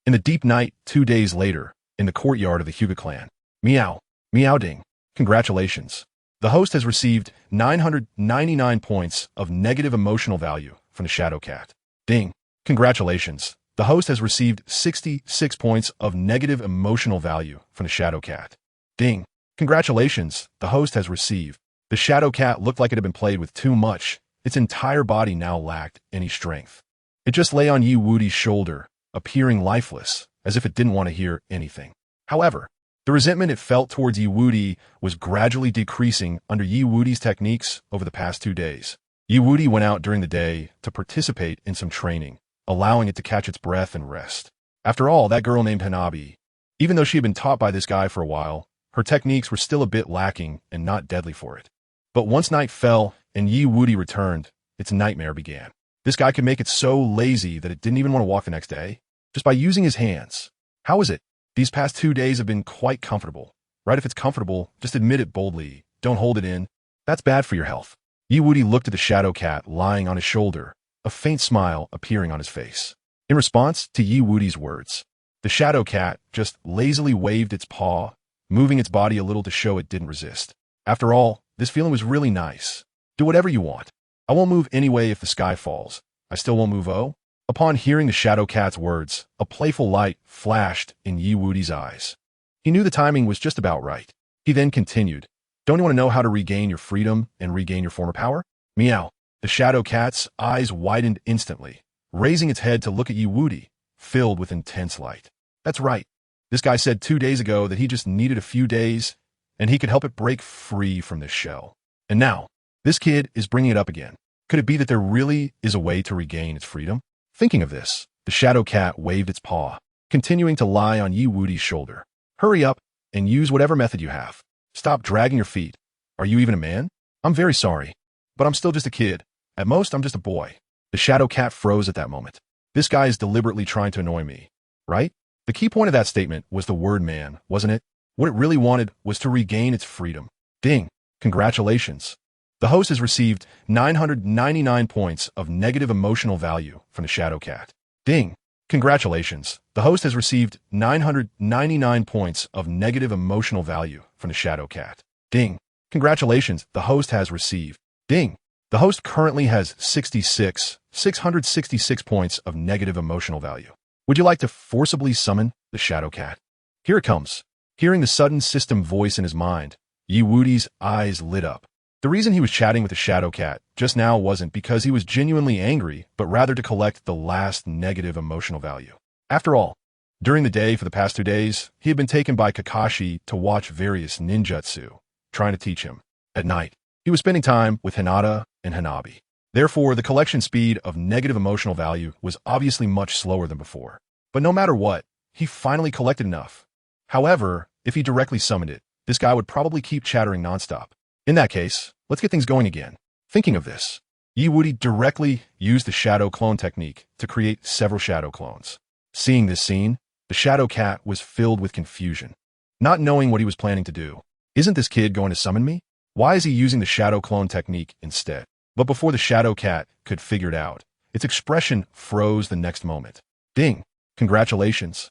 In the deep night, 2 days later, in the courtyard of the Hyuga clan. Meow. Meow ding. Congratulations. The host has received 999 points of negative emotional value from the Shadow Cat. Ding. Congratulations. The host has received 66 points of negative emotional value from the Shadow Cat. Ding. Congratulations. The host has received. The Shadow Cat looked like it had been played with too much. Its entire body now lacked any strength. It just lay on Wudi's shoulder, appearing lifeless, as if it didn't want to hear anything. However, the resentment it felt towards Wudi was gradually decreasing under Wudi's techniques over the past 2 days. Wudi went out during the day to participate in some training, allowing it to catch its breath and rest. After all, that girl named Hanabi, even though she had been taught by this guy for a while, her techniques were still a bit lacking and not deadly for it. But once night fell and Wudi returned, its nightmare began. This guy could make it so lazy that it didn't even want to walk the next day, just by using his hands. How is it? These past 2 days have been quite comfortable. Right, if it's comfortable, just admit it boldly. Don't hold it in. That's bad for your health. Wudi looked at the Shadow Cat lying on his shoulder, a faint smile appearing on his face. In response to Wudi's words, the Shadow Cat just lazily waved its paw, moving its body a little to show it didn't resist. After all, this feeling was really nice. Do whatever you want. I won't move anyway if the sky falls. I still won't move, oh? Upon hearing the Shadow Cat's words, a playful light flashed in Wudi's eyes. He knew the timing was just about right. He then continued, don't you want to know how to regain your freedom and regain your former power? Meow. The Shadow Cat's eyes widened instantly, raising its head to look at Wudi, filled with intense light. That's right. This guy said 2 days ago that he just needed a few days, and he could help it break free from this shell. And now, this kid is bringing it up again. Could it be that there really is a way to regain its freedom? Thinking of this, the Shadow Cat waved its paw, continuing to lie on Wudi's shoulder. Hurry up and use whatever method you have. Stop dragging your feet. Are you even a man? I'm very sorry, but I'm still just a kid. At most, I'm just a boy. The Shadow Cat froze at that moment. This guy is deliberately trying to annoy me, right? The key point of that statement was the word man, wasn't it? What it really wanted was to regain its freedom. Ding. Congratulations. The host has received 999 points of negative emotional value from the Shadow Cat. Ding. Congratulations. The host has received 999 points of negative emotional value from the Shadow Cat. Ding. Congratulations. The host has received. Ding. The host currently has 666 points of negative emotional value. Would you like to forcibly summon the Shadow Cat? Here it comes. Hearing the sudden system voice in his mind, Wudi's eyes lit up. The reason he was chatting with the Shadow Cat just now wasn't because he was genuinely angry, but rather to collect the last negative emotional value. After all, during the day for the past 2 days, he had been taken by Kakashi to watch various ninjutsu, trying to teach him. At night, he was spending time with Hinata and Hanabi. Therefore, the collection speed of negative emotional value was obviously much slower than before. But no matter what, he finally collected enough. However, if he directly summoned it, this guy would probably keep chattering nonstop. In that case, let's get things going again. Thinking of this, Wudi directly used the shadow clone technique to create several shadow clones. Seeing this scene, the Shadow Cat was filled with confusion, not knowing what he was planning to do. Isn't this kid going to summon me? Why is he using the shadow clone technique instead? But before the Shadow Cat could figure it out, its expression froze the next moment. Ding! Congratulations.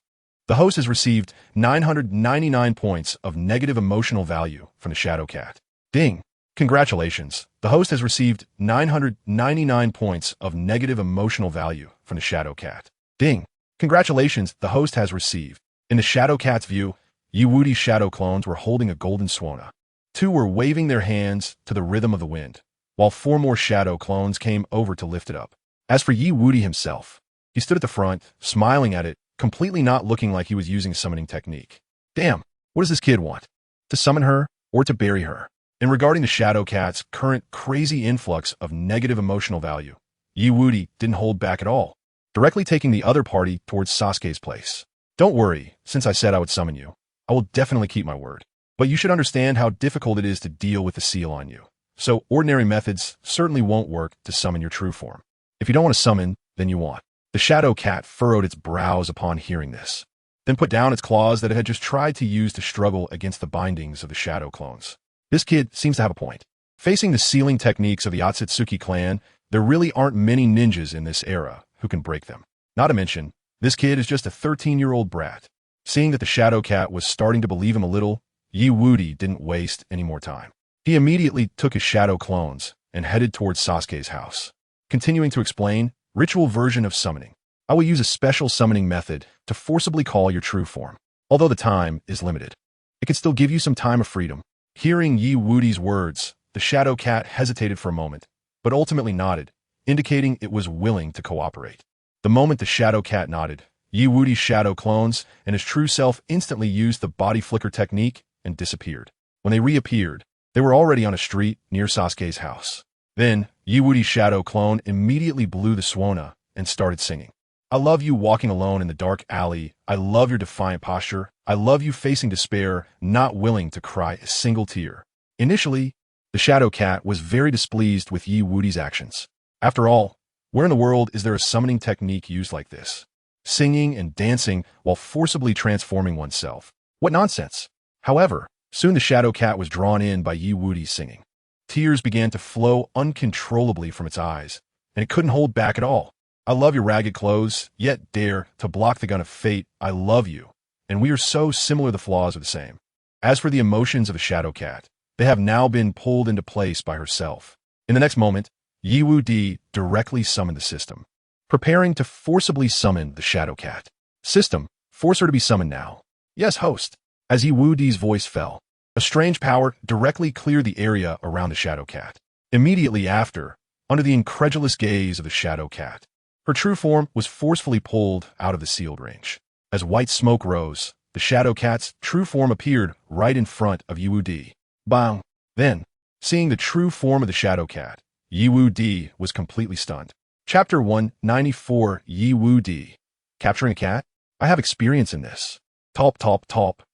The host has received 999 points of negative emotional value from the Shadow Cat. Ding! Congratulations. The host has received 999 points of negative emotional value from the Shadow Cat. Ding! Congratulations. The host has received. In the Shadow Cat's view, Wudi's shadow clones were holding a golden swana. Two were waving their hands to the rhythm of the wind, while four more shadow clones came over to lift it up. As for Wudi himself, he stood at the front, smiling at it, completely not looking like he was using summoning technique. Damn, what does this kid want? To summon her or to bury her? And regarding the Shadow Cat's current crazy influx of negative emotional value, Wudi didn't hold back at all, directly taking the other party towards Sasuke's place. Don't worry, since I said I would summon you, I will definitely keep my word. But you should understand how difficult it is to deal with the seal on you. So ordinary methods certainly won't work to summon your true form. If you don't want to summon, then you want. The Shadow Cat furrowed its brows upon hearing this, then put down its claws that it had just tried to use to struggle against the bindings of the shadow clones. This kid seems to have a point. Facing the sealing techniques of the Otsutsuki clan, there really aren't many ninjas in this era who can break them. Not to mention, this kid is just a 13-year-old brat. Seeing that the Shadow Cat was starting to believe him a little, Wudi didn't waste any more time. He immediately took his shadow clones and headed towards Sasuke's house. Continuing to explain, ritual version of summoning. I will use a special summoning method to forcibly call your true form. Although the time is limited, it could still give you some time of freedom. Hearing Wudi's words, the Shadow Cat hesitated for a moment, but ultimately nodded, indicating it was willing to cooperate. The moment the Shadow Cat nodded, Wudi's shadow clones and his true self instantly used the body flicker technique and disappeared. When they reappeared, they were already on a street near Sasuke's house. Then, Wudi's shadow clone immediately blew the Suona and started singing. I love you walking alone in the dark alley. I love your defiant posture. I love you facing despair, not willing to cry a single tear. Initially, the Shadow Cat was very displeased with Wudi's actions. After all, where in the world is there a summoning technique used like this? Singing and dancing while forcibly transforming oneself. What nonsense! However, soon the Shadow Cat was drawn in by Wudi's singing. Tears began to flow uncontrollably from its eyes, and it couldn't hold back at all. I love your ragged clothes, yet dare to block the gun of fate. I love you, and we are so similar the flaws are the same. As for the emotions of the Shadow Cat, they have now been pulled into place by herself. In the next moment, Wudi directly summoned the system, preparing to forcibly summon the Shadow Cat. System, force her to be summoned now. Yes, host. As Wudi's voice fell, a strange power directly cleared the area around the Shadow Cat. Immediately after, under the incredulous gaze of the Shadow Cat, her true form was forcefully pulled out of the sealed range. As white smoke rose, the Shadow Cat's true form appeared right in front of Wudi. Bang! Then, seeing the true form of the Shadow Cat, Wudi was completely stunned. Chapter 194 Wudi. Capturing a cat? I have experience in this. Top, top, top.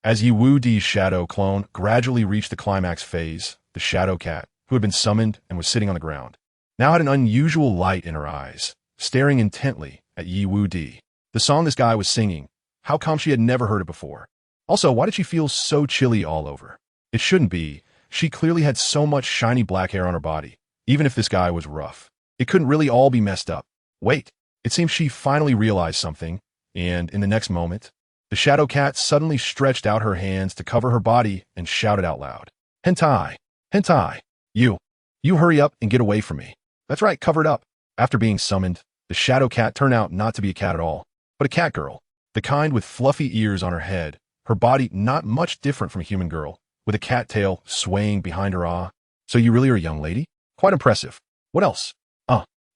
As Wudi's shadow clone gradually reached the climax phase, the Shadow Cat, who had been summoned and was sitting on the ground, now had an unusual light in her eyes, staring intently at Wudi. The song this guy was singing, how come she had never heard it before? Also, why did she feel so chilly all over? It shouldn't be. She clearly had so much shiny black hair on her body, even if this guy was rough. It couldn't really all be messed up. Wait, it seems she finally realized something, and in the next moment, the Shadow Cat suddenly stretched out her hands to cover her body and shouted out loud. Hentai! Hentai! You hurry up and get away from me. That's right, cover it up. After being summoned, the Shadow Cat turned out not to be a cat at all, but a cat girl, the kind with fluffy ears on her head, her body not much different from a human girl, with a cat tail swaying behind her ah. So you really are a young lady? Quite impressive. What else?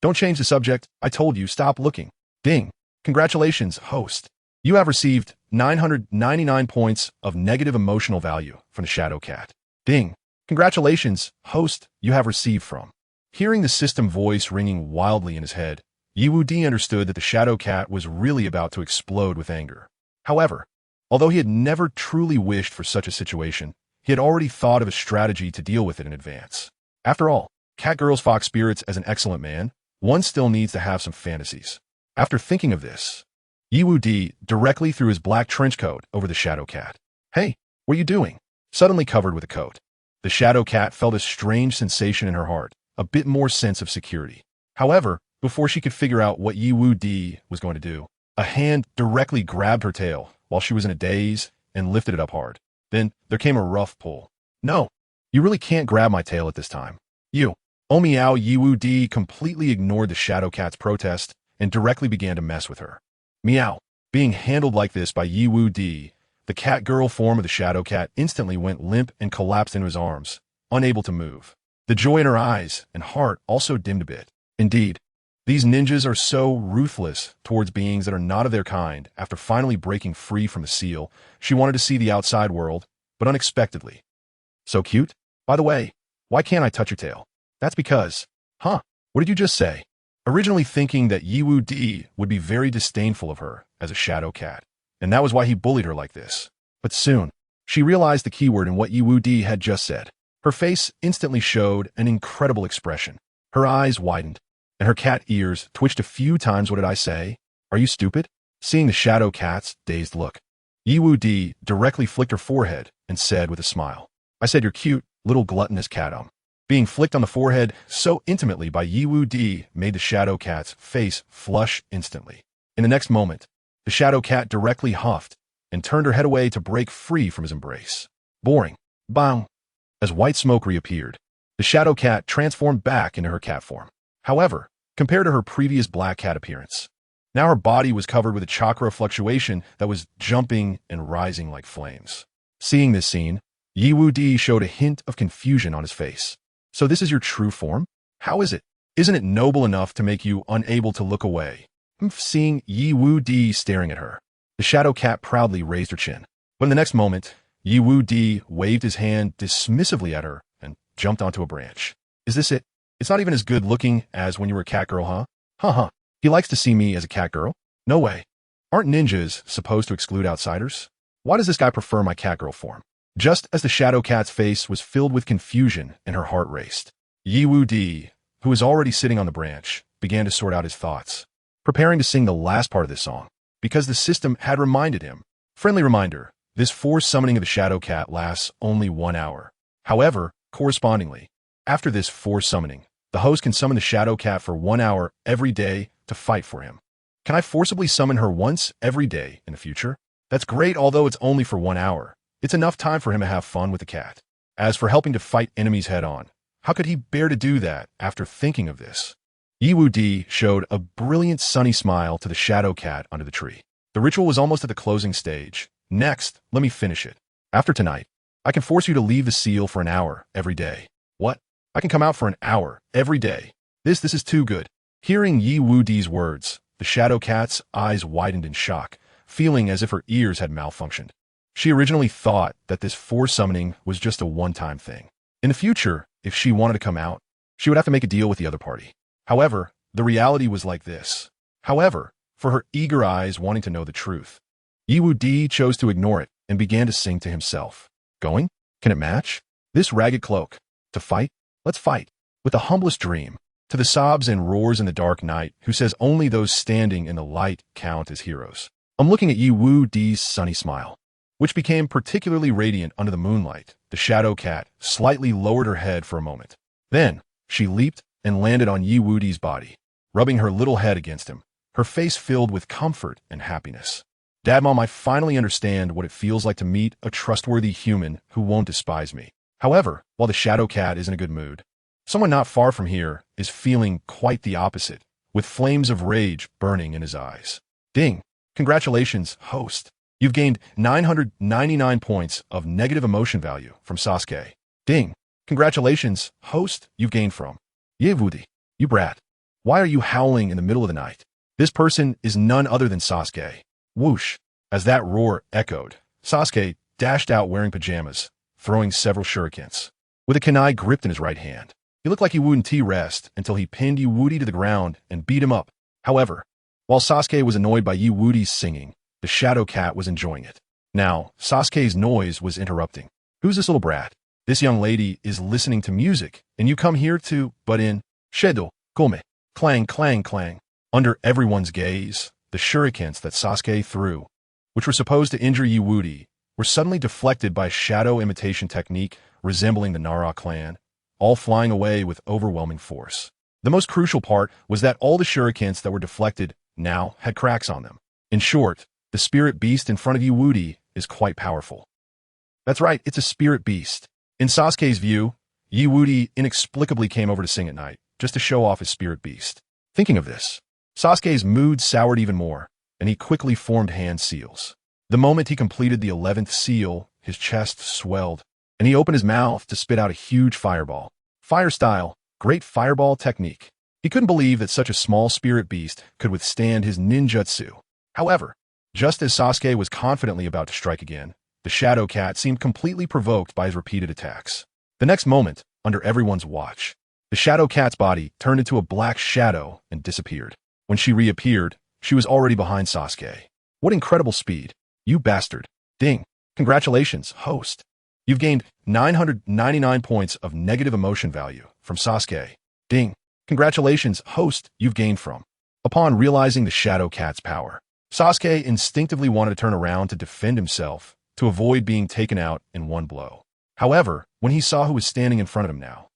Don't change the subject. I told you, stop looking. Ding. Congratulations, host. You have received 999 points of negative emotional value from the Shadow Cat. Ding. Congratulations, host, you have received from. Hearing the system voice ringing wildly in his head, Wudi understood that the Shadow Cat was really about to explode with anger. However, although he had never truly wished for such a situation, he had already thought of a strategy to deal with it in advance. After all, Catgirl's fox spirits as an excellent man, one still needs to have some fantasies. After thinking of this, Wudi directly threw his black trench coat over the Shadow Cat. Hey, what are you doing? Suddenly covered with a coat, the Shadow Cat felt a strange sensation in her heart, a bit more sense of security. However, before she could figure out what Wudi was going to do, a hand directly grabbed her tail while she was in a daze and lifted it up hard. Then there came a rough pull. No, you really can't grab my tail at this time. Oh meow. Wudi completely ignored the Shadow Cat's protest and directly began to mess with her. Meow. Being handled like this by Wudi, The cat-girl form of the shadow cat instantly went limp and collapsed into his arms, unable to move. The joy in her eyes and heart also dimmed a bit. Indeed, these ninjas are so ruthless towards beings that are not of their kind. After finally breaking free from the seal, she wanted to see the outside world, but unexpectedly. So cute? By the way, why can't I touch your tail? That's because, huh, what did you just say? Originally thinking that Yiwu-di would be very disdainful of her as a shadow cat, and that was why he bullied her like this. But soon, she realized the keyword in what Yiwu-di had just said. Her face instantly showed an incredible expression. Her eyes widened, and her cat ears twitched a few times. What did I say? Are you stupid? Seeing the shadow cat's dazed look, Yiwu-di directly flicked her forehead and said with a smile, I said you're cute, little gluttonous cat. Being flicked on the forehead so intimately by Yiwu-di made the shadow cat's face flush instantly. In the next moment, the shadow cat directly huffed and turned her head away to break free from his embrace. Boring. Bang. As white smoke reappeared, the shadow cat transformed back into her cat form. However, compared to her previous black cat appearance, now her body was covered with a chakra fluctuation that was jumping and rising like flames. Seeing this scene, Yiwu-di showed a hint of confusion on his face. So this is your true form? How is it? Isn't it noble enough to make you unable to look away? Seeing Yiwu-di staring at her, the shadow cat proudly raised her chin. But in the next moment, Yiwu-di waved his hand dismissively at her and jumped onto a branch. Is this it? It's not even as good looking as when you were a cat girl, huh? Huh. He likes to see me as a cat girl? No way. Aren't ninjas supposed to exclude outsiders? Why does this guy prefer my cat girl form? Just as the shadow cat's face was filled with confusion and her heart raced, Yiwu-di, who was already sitting on the branch, began to sort out his thoughts, preparing to sing the last part of this song, because the system had reminded him. Friendly reminder, this forced summoning of the shadow cat lasts only 1 hour. However, correspondingly, after this forced summoning, the host can summon the shadow cat for 1 hour every day to fight for him. Can I forcibly summon her once every day in the future? That's great, although it's only for 1 hour. It's enough time for him to have fun with the cat. As for helping to fight enemies head-on, how could he bear to do that after thinking of this? Yiwu-di showed a brilliant sunny smile to the shadow cat under the tree. The ritual was almost at the closing stage. Next, let me finish it. After tonight, I can force you to leave the seal for an hour every day. What? I can come out for an hour every day. This is too good. Hearing Yiwu-di's words, the shadow cat's eyes widened in shock, feeling as if her ears had malfunctioned. She originally thought that this force summoning was just a one-time thing. In the future, if she wanted to come out, she would have to make a deal with the other party. However, the reality was like this. However, for her eager eyes wanting to know the truth, Yiwu-di chose to ignore it and began to sing to himself. Going? Can it match? This ragged cloak. To fight? Let's fight. With the humblest dream. To the sobs and roars in the dark night, who says only those standing in the light count as heroes. I'm looking at Yiwu-di's sunny smile, which became particularly radiant under the moonlight. The shadow cat slightly lowered her head for a moment. Then, she leaped and landed on Yiwu-di's body, rubbing her little head against him, her face filled with comfort and happiness. Dad, Mom, I finally understand what it feels like to meet a trustworthy human who won't despise me. However, while the shadow cat is in a good mood, someone not far from here is feeling quite the opposite, with flames of rage burning in his eyes. Ding! Congratulations, host. You've gained 999 points of negative emotion value from Sasuke. Ding! Congratulations, host, you've gained from Yiwu-di. You brat. Why are you howling in the middle of the night? This person is none other than Sasuke. Whoosh! As that roar echoed, Sasuke dashed out wearing pajamas, throwing several shurikens. With a kunai gripped in his right hand, he looked like he wouldn't rest until he pinned Yiwu-di to the ground and beat him up. However, while Sasuke was annoyed by Yiwu-di's singing, the shadow cat was enjoying it. Now, Sasuke's noise was interrupting. Who's this little brat? This young lady is listening to music, and you come here to butt in. Shedo, come. Clang, clang, clang. Under everyone's gaze, the shurikens that Sasuke threw, which were supposed to injure Yiwu-di, were suddenly deflected by a shadow imitation technique resembling the Nara clan, all flying away with overwhelming force. The most crucial part was that all the shurikens that were deflected now had cracks on them. In short, the spirit beast in front of Yiwu-di is quite powerful. That's right, it's a spirit beast. In Sasuke's view, Yiwu-di inexplicably came over to sing at night, just to show off his spirit beast. Thinking of this, Sasuke's mood soured even more, and he quickly formed hand seals. The moment he completed the 11th seal, his chest swelled, and he opened his mouth to spit out a huge fireball. Fire style, great fireball technique. He couldn't believe that such a small spirit beast could withstand his ninjutsu. However, just as Sasuke was confidently about to strike again, the Shadow Cat seemed completely provoked by his repeated attacks. The next moment, under everyone's watch, the Shadow Cat's body turned into a black shadow and disappeared. When she reappeared, she was already behind Sasuke. What incredible speed. You bastard. Ding. Congratulations, host. You've gained 999 points of negative emotion value from Sasuke. Ding. Congratulations, host, you've gained from. Upon realizing the Shadow Cat's power, Sasuke instinctively wanted to turn around to defend himself, to avoid being taken out in one blow. However, when he saw who was standing in front of him now,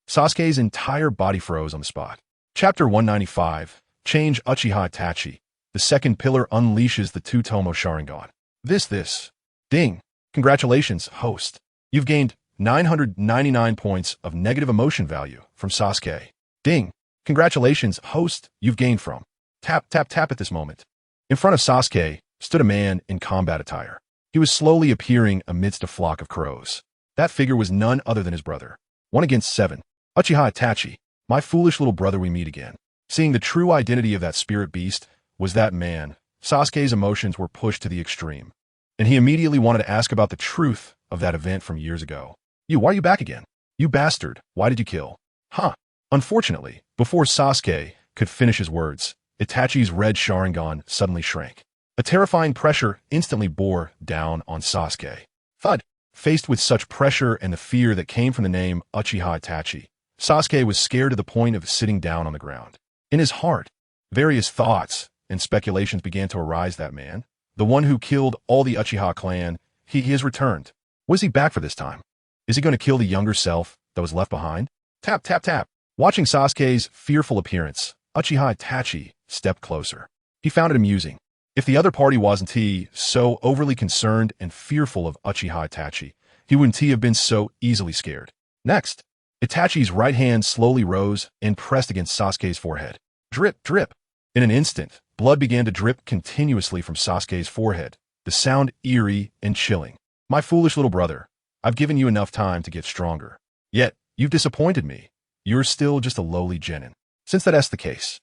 Sasuke's entire body froze on the spot. Chapter 195, Change Uchiha Itachi. The second pillar unleashes the two-tomo Sharingan. This. Ding. Congratulations, host. You've gained 999 points of negative emotion value from Sasuke. Ding. Congratulations, host, you've gained from. Tap at this moment. In front of Sasuke stood a man in combat attire. He was slowly appearing amidst a flock of crows. That figure was none other than his brother. 1 against 7. Uchiha Itachi, my foolish little brother, we meet again. Seeing the true identity of that spirit beast was that man, Sasuke's emotions were pushed to the extreme, and he immediately wanted to ask about the truth of that event from years ago. Why are you back again? You bastard, why did you kill? Huh. Unfortunately, before Sasuke could finish his words, Itachi's red Sharingan suddenly shrank. A terrifying pressure instantly bore down on Sasuke. Thud. Faced with such pressure and the fear that came from the name Uchiha Itachi, Sasuke was scared to the point of sitting down on the ground. In his heart, various thoughts and speculations began to arise. That man, the one who killed all the Uchiha clan, he has returned. Was he back for this time? Is he going to kill the younger self that was left behind? Tap. Watching Sasuke's fearful appearance, Uchiha Itachi stepped closer. He found it amusing. If the other party wasn't so overly concerned and fearful of Uchiha Itachi, he wouldn't have been so easily scared. Next, Itachi's right hand slowly rose and pressed against Sasuke's forehead. Drip. In an instant, blood began to drip continuously from Sasuke's forehead, the sound eerie and chilling. My foolish little brother, I've given you enough time to get stronger. Yet, you've disappointed me. You're still just a lowly genin. Since that's the case.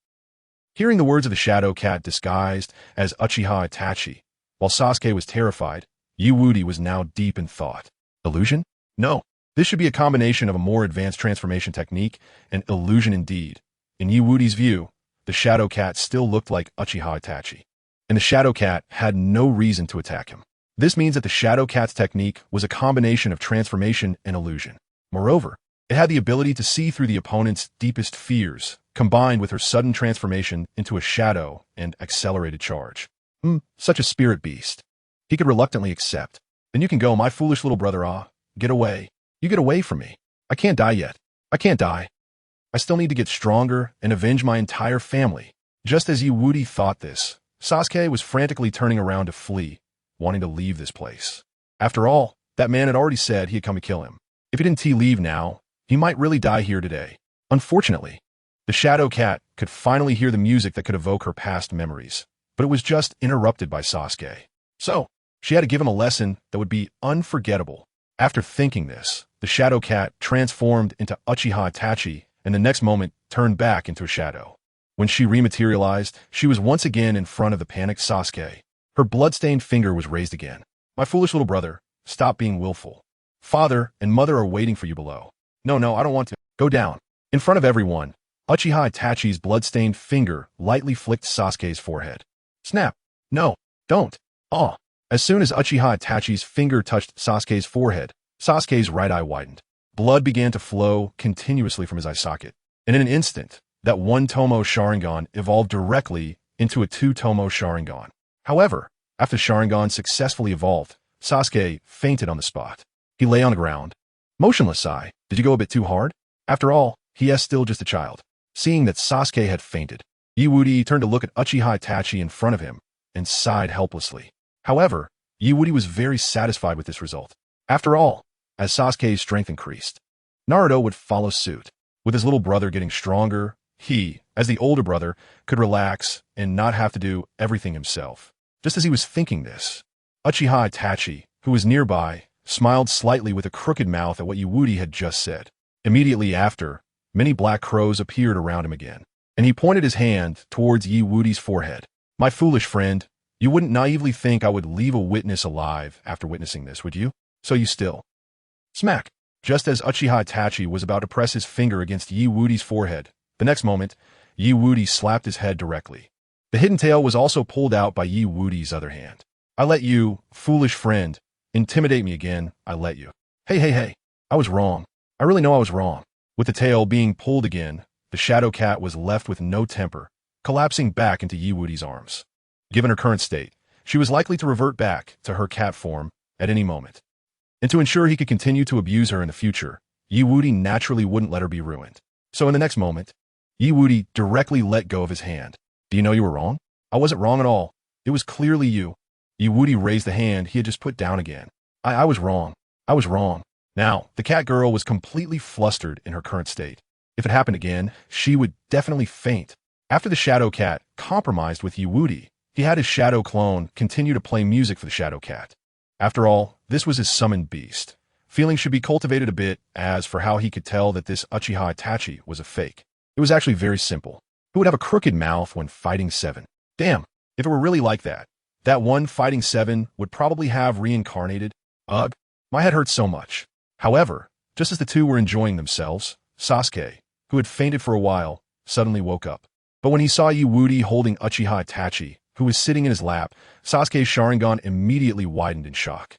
Hearing the words of the Shadow Cat disguised as Uchiha Itachi, while Sasuke was terrified, Wudi was now deep in thought. Illusion? No. This should be a combination of a more advanced transformation technique and illusion indeed. In Wudi's view, the Shadow Cat still looked like Uchiha Itachi, and the Shadow Cat had no reason to attack him. This means that the Shadow Cat's technique was a combination of transformation and illusion. Moreover, it had the ability to see through the opponent's deepest fears, combined with her sudden transformation into a shadow and accelerated charge. Such a spirit beast. He could reluctantly accept. Then you can go, my foolish little brother. Get away. You get away from me. I can't die yet. I can't die. I still need to get stronger and avenge my entire family. Just as Wudi thought this, Sasuke was frantically turning around to flee, wanting to leave this place. After all, that man had already said he had come to kill him. If he didn't leave now, he might really die here today. Unfortunately, the Shadow Cat could finally hear the music that could evoke her past memories, but it was just interrupted by Sasuke. So, she had to give him a lesson that would be unforgettable. After thinking this, the Shadow Cat transformed into Uchiha Itachi and the next moment turned back into a shadow. When she rematerialized, she was once again in front of the panicked Sasuke. Her bloodstained finger was raised again. My foolish little brother, stop being willful. Father and mother are waiting for you below. No, I don't want to. Go down. In front of everyone, Uchiha Itachi's bloodstained finger lightly flicked Sasuke's forehead. Snap. No, don't. As soon as Uchiha Itachi's finger touched Sasuke's forehead, Sasuke's right eye widened. Blood began to flow continuously from his eye socket, and in an instant, that one-tomo Sharingan evolved directly into a two-tomo Sharingan. However, after Sharingan successfully evolved, Sasuke fainted on the spot. He lay on the ground. Motionless. Did you go a bit too hard? After all, he is still just a child. Seeing that Sasuke had fainted, Wudi turned to look at Uchiha Itachi in front of him and sighed helplessly. However, Wudi was very satisfied with this result. After all, as Sasuke's strength increased, Naruto would follow suit. With his little brother getting stronger, he, as the older brother, could relax and not have to do everything himself. Just as he was thinking this, Uchiha Itachi, who was nearby, smiled slightly with a crooked mouth at what Wudi had just said. Immediately after, many black crows appeared around him again, and he pointed his hand towards Wudi's forehead. My foolish friend, you wouldn't naively think I would leave a witness alive after witnessing this, would you? So you still. Smack. Just as Uchiha Itachi was about to press his finger against Wudi's forehead, the next moment, Wudi slapped his head directly. The hidden tail was also pulled out by Wudi's other hand. I let you, foolish friend, intimidate me again, I let you. Hey. I was wrong. I really know I was wrong. With the tail being pulled again, the shadow cat was left with no temper, collapsing back into Wudi's arms. Given her current state, she was likely to revert back to her cat form at any moment. And to ensure he could continue to abuse her in the future, Wudi naturally wouldn't let her be ruined. So in the next moment, Wudi directly let go of his hand. Do you know you were wrong? I wasn't wrong at all. It was clearly you. Wudi raised the hand he had just put down again. I was wrong. I was wrong. Now, the cat girl was completely flustered in her current state. If it happened again, she would definitely faint. After the shadow cat compromised with Wudi, he had his shadow clone continue to play music for the shadow cat. After all, this was his summoned beast. Feelings should be cultivated a bit as for how he could tell that this Uchiha Itachi was a fake. It was actually very simple. Who would have a crooked mouth when fighting 7? Damn, if it were really like that, that one fighting 7 would probably have reincarnated. Ugh, my head hurts so much. However, just as the two were enjoying themselves, Sasuke, who had fainted for a while, suddenly woke up. But when he saw Wudi holding Uchiha Itachi, who was sitting in his lap, Sasuke's Sharingan immediately widened in shock.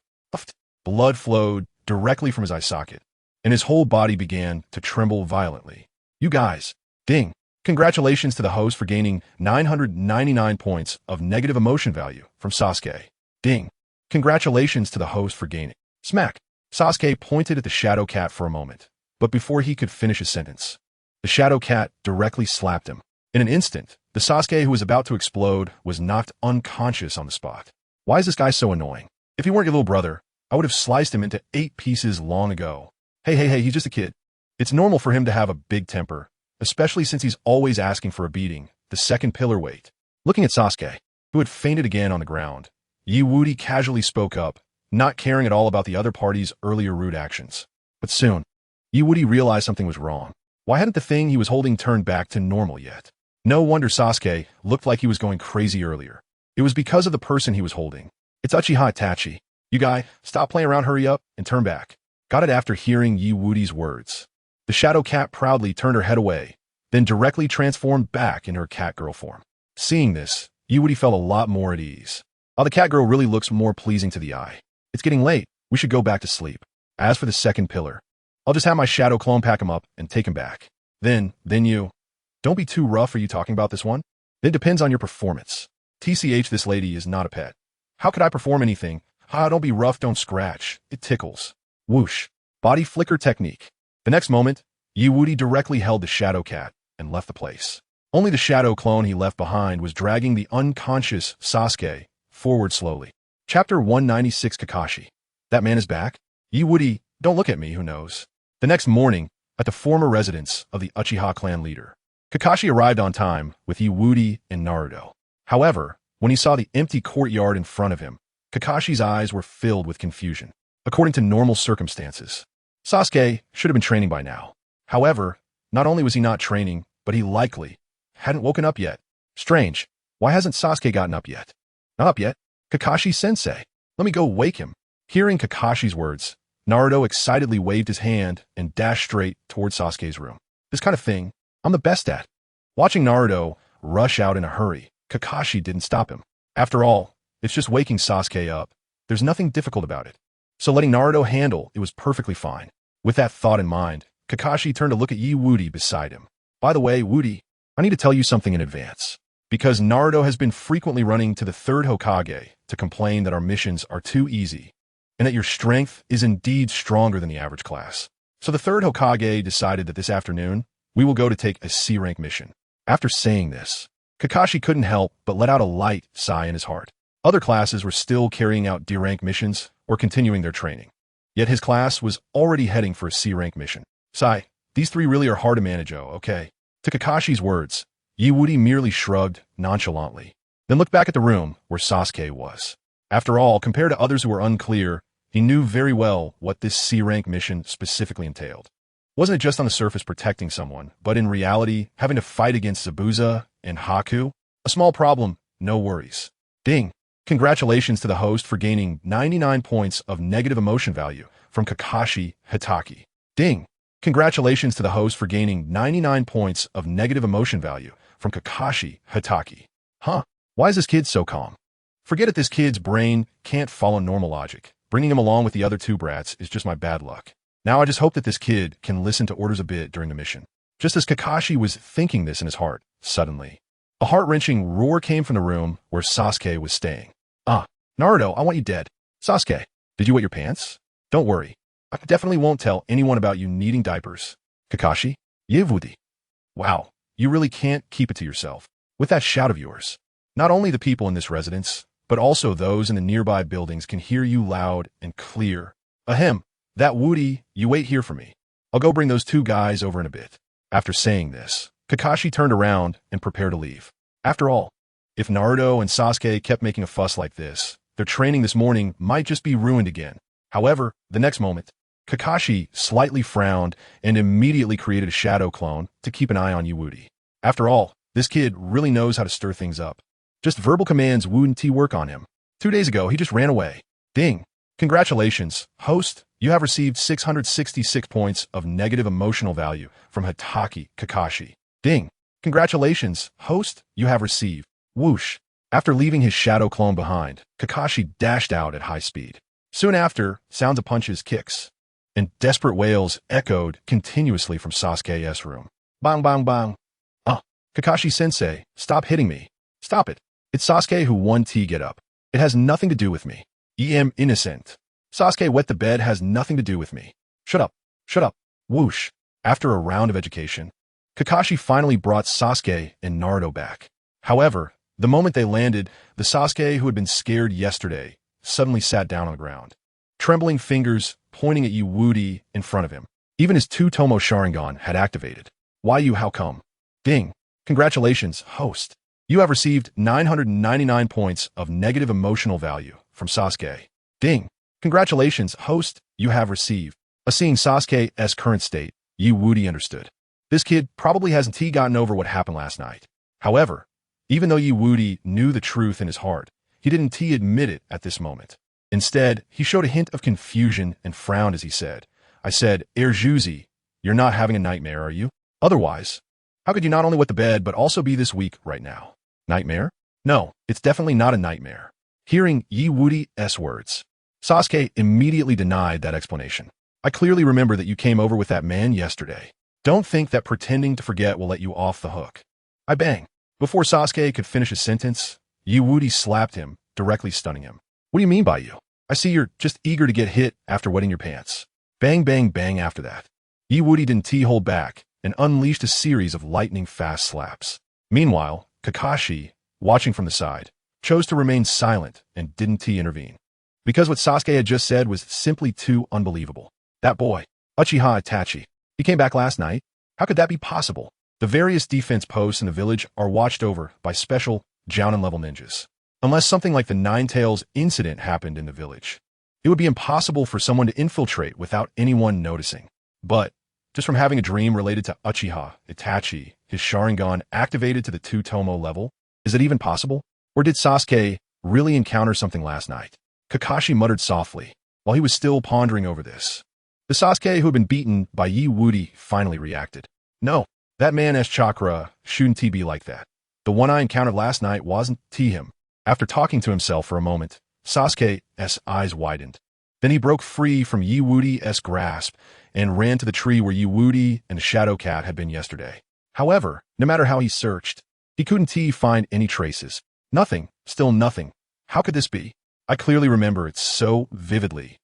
Blood flowed directly from his eye socket, and his whole body began to tremble violently. You guys, ding! Congratulations to the host for gaining 999 points of negative emotion value from Sasuke. Ding! Congratulations to the host for gaining. Smack! Sasuke pointed at the shadow cat for a moment, but before he could finish his sentence, the shadow cat directly slapped him. In an instant, the Sasuke who was about to explode was knocked unconscious on the spot. Why is this guy so annoying? If he weren't your little brother, I would have sliced him into 8 pieces long ago. Hey, he's just a kid. It's normal for him to have a big temper, especially since he's always asking for a beating, the second pillar weight. Looking at Sasuke, who had fainted again on the ground, Wudi casually spoke up, not caring at all about the other party's earlier rude actions. But soon, Wudi realized something was wrong. Why hadn't the thing he was holding turned back to normal yet? No wonder Sasuke looked like he was going crazy earlier. It was because of the person he was holding. It's Uchiha Itachi. You guy, stop playing around, hurry up, and turn back. Got it after hearing Wudi's words. The shadow cat proudly turned her head away, then directly transformed back into her cat girl form. Seeing this, Wudi felt a lot more at ease. Oh, the cat girl really looks more pleasing to the eye. It's getting late. We should go back to sleep. As for the second pillar, I'll just have my shadow clone pack him up and take him back. Then you. Don't be too rough. Are you talking about this one? It depends on your performance. TCH, this lady is not a pet. How could I perform anything? Don't be rough, don't scratch. It tickles. Whoosh. Body flicker technique. The next moment, Wudi directly held the shadow cat and left the place. Only the shadow clone he left behind was dragging the unconscious Sasuke forward slowly. Chapter 196 Kakashi. That man is back? Wudi, don't look at me, who knows. The next morning, at the former residence of the Uchiha clan leader, Kakashi arrived on time with Wudi and Naruto. However, when he saw the empty courtyard in front of him, Kakashi's eyes were filled with confusion. According to normal circumstances, Sasuke should have been training by now. However, not only was he not training, but he likely hadn't woken up yet. Strange. Why hasn't Sasuke gotten up yet? Not up yet? Kakashi-sensei. Let me go wake him. Hearing Kakashi's words, Naruto excitedly waved his hand and dashed straight towards Sasuke's room. This kind of thing, I'm the best at. Watching Naruto rush out in a hurry, Kakashi didn't stop him. After all, it's just waking Sasuke up. There's nothing difficult about it. So letting Naruto handle it was perfectly fine. With that thought in mind, Kakashi turned to look at Wudi beside him. By the way, Wudi, I need to tell you something in advance. Because Naruto has been frequently running to the third Hokage to complain that our missions are too easy, and that your strength is indeed stronger than the average class. So the third Hokage decided that this afternoon, we will go to take a C-rank mission. After saying this, Kakashi couldn't help but let out a light sigh in his heart. Other classes were still carrying out D-rank missions or continuing their training. Yet his class was already heading for a C-rank mission. Sigh, these 3 really are hard to manage, okay? To Kakashi's words, Wudi merely shrugged nonchalantly, then looked back at the room where Sasuke was. After all, compared to others who were unclear, he knew very well what this C-rank mission specifically entailed. Wasn't it just on the surface protecting someone, but in reality, having to fight against Zabuza and Haku? A small problem, no worries. Ding! Congratulations to the host for gaining 99 points of negative emotion value from Kakashi Hitaki. Ding! Congratulations to the host for gaining 99 points of negative emotion value from Kakashi Hitaki. Huh? Why is this kid so calm? Forget it, this kid's brain can't follow normal logic. Bringing him along with the other two brats is just my bad luck. Now I just hope that this kid can listen to orders a bit during the mission. Just as Kakashi was thinking this in his heart, suddenly, a heart-wrenching roar came from the room where Sasuke was staying. Naruto, I want you dead. Sasuke, did you wet your pants? Don't worry. I definitely won't tell anyone about you needing diapers. Kakashi, Wudi. Wow, you really can't keep it to yourself. With that shout of yours, not only the people in this residence, but also those in the nearby buildings can hear you loud and clear. Ahem, that Wudi, you wait here for me. I'll go bring those two guys over in a bit. After saying this, Kakashi turned around and prepared to leave. After all, if Naruto and Sasuke kept making a fuss like this, their training this morning might just be ruined again. However, the next moment, Kakashi slightly frowned and immediately created a shadow clone to keep an eye on Wudi. After all, this kid really knows how to stir things up. Just verbal commands wouldn't work on him. 2 days ago, he just ran away. Ding! Congratulations, host. You have received 666 points of negative emotional value from Hitaki Kakashi. Ding! Congratulations, host. You have received. Whoosh! After leaving his shadow clone behind, Kakashi dashed out at high speed. Soon after, sounds of punches, kicks, and desperate wails echoed continuously from Sasuke's room. Bang, bang, bang. Kakashi-sensei, stop hitting me. Stop it. It's Sasuke who won get up. It has nothing to do with me. I'm innocent. Sasuke wet the bed has nothing to do with me. Shut up. Shut up. Whoosh. After a round of education, Kakashi finally brought Sasuke and Naruto back. However, the moment they landed, the Sasuke who had been scared yesterday suddenly sat down on the ground, trembling fingers pointing at Wudi in front of him. Even his two-tomo Sharingan had activated. How come? Ding! Congratulations, host. You have received 999 points of negative emotional value from Sasuke. Ding! Congratulations, host. You have received. Seeing Sasuke's current state, Wudi understood. This kid probably hasn't gotten over what happened last night. However, even though Wudi knew the truth in his heart, he didn't admit it at this moment. Instead, he showed a hint of confusion and frowned as he said, I said, Juzi, you're not having a nightmare, are you? Otherwise, how could you not only wet the bed but also be this weak right now? Nightmare? No, it's definitely not a nightmare. Hearing Wudi's words, Sasuke immediately denied that explanation. I clearly remember that you came over with that man yesterday. Don't think that pretending to forget will let you off the hook. I bang. Before Sasuke could finish his sentence, Wudi slapped him, directly stunning him. What do you mean by you? I see you're just eager to get hit after wetting your pants. Bang, bang, bang after that. Wudi didn't hold back and unleashed a series of lightning-fast slaps. Meanwhile, Kakashi, watching from the side, chose to remain silent and didn't intervene. Because what Sasuke had just said was simply too unbelievable. That boy, Uchiha Itachi, he came back last night? How could that be possible? The various defense posts in the village are watched over by special Jounin-level ninjas. Unless something like the Nine-Tails incident happened in the village, it would be impossible for someone to infiltrate without anyone noticing. But, just from having a dream related to Uchiha Itachi, his Sharingan activated to the two-tomo level, is it even possible? Or did Sasuke really encounter something last night? Kakashi muttered softly, while he was still pondering over this. The Sasuke who had been beaten by Wudi finally reacted. No, that man's chakra shouldn't be like that. The one I encountered last night wasn't him. After talking to himself for a moment, Sasuke's eyes widened. Then he broke free from Wudi's grasp and ran to the tree where Wudi and the Shadow Cat had been yesterday. However, no matter how he searched, he couldn't find any traces. Nothing, still nothing. How could this be? I clearly remember it so vividly.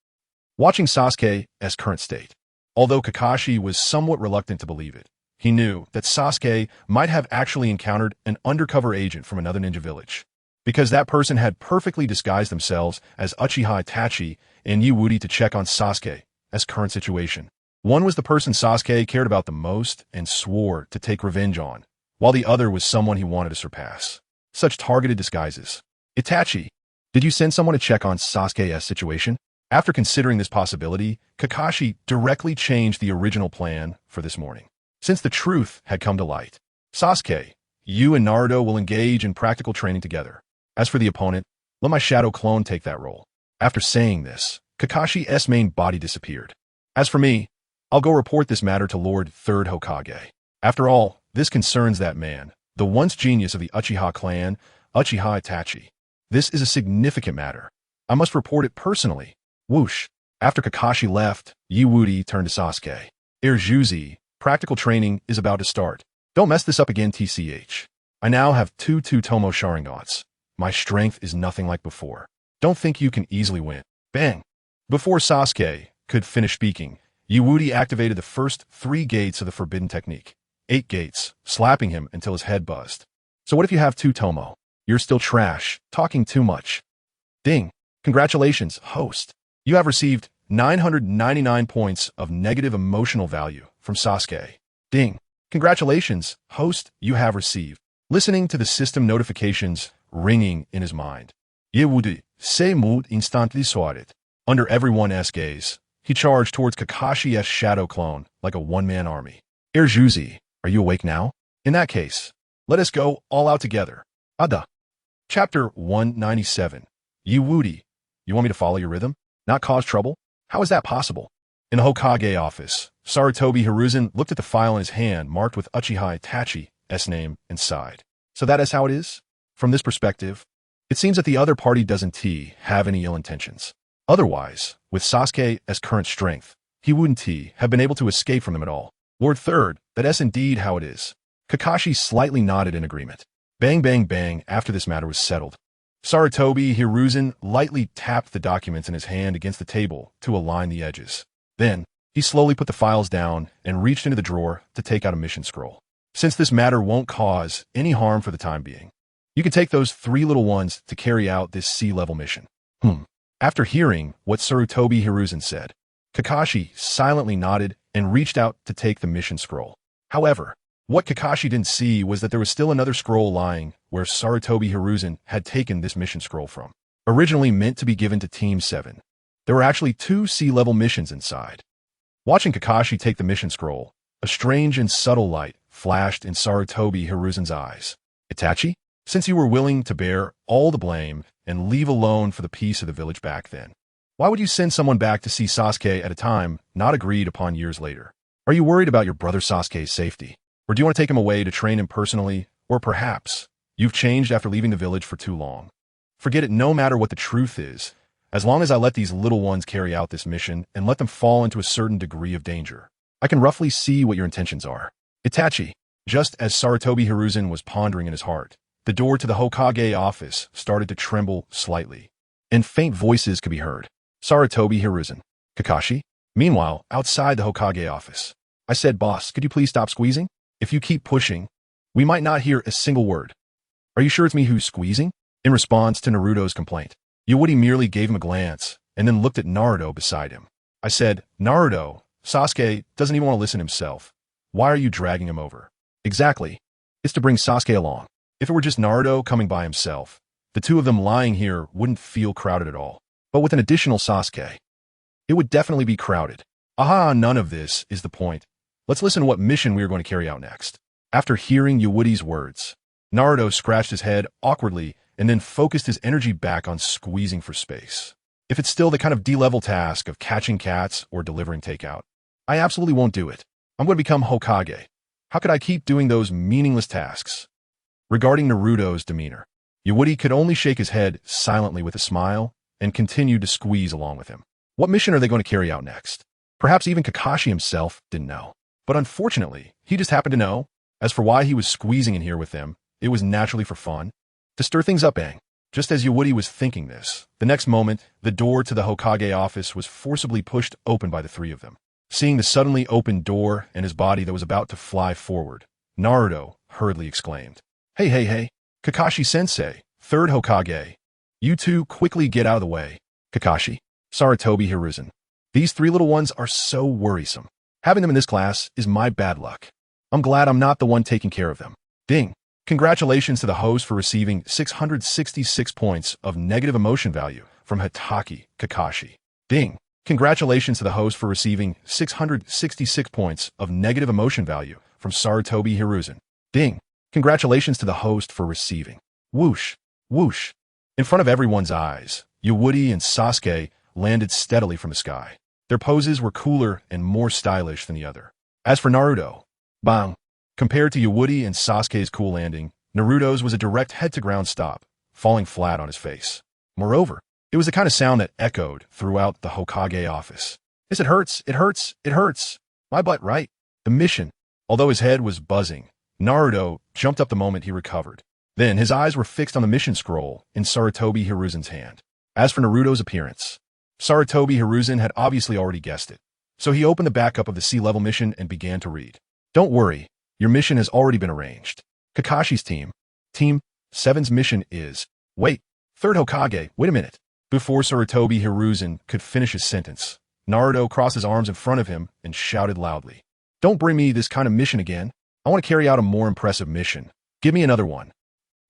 Watching Sasuke's current state, although Kakashi was somewhat reluctant to believe it, he knew that Sasuke might have actually encountered an undercover agent from another ninja village, because that person had perfectly disguised themselves as Uchiha Itachi and Wudi to check on Sasuke's current situation. One was the person Sasuke cared about the most and swore to take revenge on, while the other was someone he wanted to surpass. Such targeted disguises. Itachi, Did you send someone to check on Sasuke's situation? After considering this possibility, Kakashi directly changed the original plan for this morning. Since the truth had come to light, Sasuke, you and Naruto will engage in practical training together. As for the opponent, let my shadow clone take that role. After saying this, Kakashi's main body disappeared. As for me, I'll go report this matter to Lord Third Hokage. After all, this concerns that man, the once genius of the Uchiha clan, Uchiha Itachi. This is a significant matter. I must report it personally. Whoosh. After Kakashi left, Wudi turned to Sasuke. Erjuzi, practical training is about to start. Don't mess this up again, TCH. I now have two Tomo Sharingans. My strength is nothing like before. Don't think you can easily win. Bang. Before Sasuke could finish speaking, Wudi activated the first 3 gates of the forbidden technique. 8 gates, slapping him until his head buzzed. So what if you have 2 Tomo? You're still trash, talking too much. Ding. Congratulations, host. You have received 999 points of negative emotional value from Sasuke. Ding. Congratulations, host, you have received. Listening to the system notifications ringing in his mind. Wudi, se mood instantly swatted. Under everyone's gaze, he charged towards Kakashi's shadow clone like a one-man army. Erjuzi, are you awake now? In that case, let us go all out together. Ada. Chapter 197. Wudi, you want me to follow your rhythm? Not cause trouble? How is that possible? In the Hokage office, Sarutobi Hiruzen looked at the file in his hand marked with Uchiha Itachi's name and sighed. So that is how it is? From this perspective, it seems that the other party doesn't have any ill intentions. Otherwise, with Sasuke's current strength, he wouldn't have been able to escape from them at all. Lord Third, that's indeed how it is. Kakashi slightly nodded in agreement. Bang bang bang after this matter was settled. Sarutobi Hiruzen lightly tapped the documents in his hand against the table to align the edges. Then, he slowly put the files down and reached into the drawer to take out a mission scroll. Since this matter won't cause any harm for the time being, you can take those 3 little ones to carry out this C-level mission. After hearing what Sarutobi Hiruzen said, Kakashi silently nodded and reached out to take the mission scroll. However, what Kakashi didn't see was that there was still another scroll lying where Sarutobi Hiruzen had taken this mission scroll from. Originally meant to be given to Team 7, there were actually 2 C-level missions inside. Watching Kakashi take the mission scroll, a strange and subtle light flashed in Sarutobi Hiruzen's eyes. Itachi, since you were willing to bear all the blame and leave alone for the peace of the village back then, why would you send someone back to see Sasuke at a time not agreed upon years later? Are you worried about your brother Sasuke's safety? Or do you want to take him away to train him personally? Or perhaps you've changed after leaving the village for too long? Forget it, no matter what the truth is. As long as I let these little ones carry out this mission and let them fall into a certain degree of danger, I can roughly see what your intentions are. Itachi, just as Sarutobi Hiruzen was pondering in his heart, the door to the Hokage office started to tremble slightly, and faint voices could be heard. Sarutobi Hiruzen. Kakashi? Meanwhile, outside the Hokage office. I said, boss, could you please stop squeezing? If you keep pushing, we might not hear a single word. Are you sure it's me who's squeezing? In response to Naruto's complaint, Wudi merely gave him a glance and then looked at Naruto beside him. I said, Naruto, Sasuke doesn't even want to listen himself. Why are you dragging him over? Exactly. It's to bring Sasuke along. If it were just Naruto coming by himself, the 2 of them lying here wouldn't feel crowded at all. But with an additional Sasuke, it would definitely be crowded. Aha, none of this is the point. Let's listen to what mission we are going to carry out next. After hearing Wudi's words, Naruto scratched his head awkwardly and then focused his energy back on squeezing for space. If it's still the kind of D-level task of catching cats or delivering takeout, I absolutely won't do it. I'm going to become Hokage. How could I keep doing those meaningless tasks? Regarding Naruto's demeanor, Wudi could only shake his head silently with a smile and continued to squeeze along with him. What mission are they going to carry out next? Perhaps even Kakashi himself didn't know. But unfortunately, he just happened to know. As for why he was squeezing in here with them, it was naturally for fun. To stir things up, bang. Just as Wudi was thinking this, the next moment, the door to the Hokage office was forcibly pushed open by the 3 of them. Seeing the suddenly opened door and his body that was about to fly forward, Naruto hurriedly exclaimed, Hey, Kakashi-sensei, 3rd Hokage. You 2 quickly get out of the way. Kakashi, Sarutobi Hiruzen. These 3 little ones are so worrisome. Having them in this class is my bad luck. I'm glad I'm not the one taking care of them. Ding. Congratulations to the host for receiving 666 points of negative emotion value from Hitaki Kakashi. Ding. Congratulations to the host for receiving 666 points of negative emotion value from Sarutobi Hiruzen. Ding. Congratulations to the host for receiving. Whoosh. Whoosh. In front of everyone's eyes, Woody and Sasuke landed steadily from the sky. Their poses were cooler and more stylish than the other. As for Naruto, bang. Compared to Woody and Sasuke's cool landing, Naruto's was a direct head-to-ground stop, falling flat on his face. Moreover, it was the kind of sound that echoed throughout the Hokage office. Yes, it hurts, it hurts, it hurts. My butt, right? The mission. Although his head was buzzing, Naruto jumped up the moment he recovered. Then his eyes were fixed on the mission scroll in Sarutobi Hiruzen's hand. As for Naruto's appearance, Sarutobi Hiruzen had obviously already guessed it. So he opened the backup of the sea-level mission and began to read. Don't worry, your mission has already been arranged. Kakashi's Team 7's mission is... Wait, third Hokage, wait a minute. Before Sarutobi Hiruzen could finish his sentence, Naruto crossed his arms in front of him and shouted loudly. Don't bring me this kind of mission again. I want to carry out a more impressive mission. Give me another one.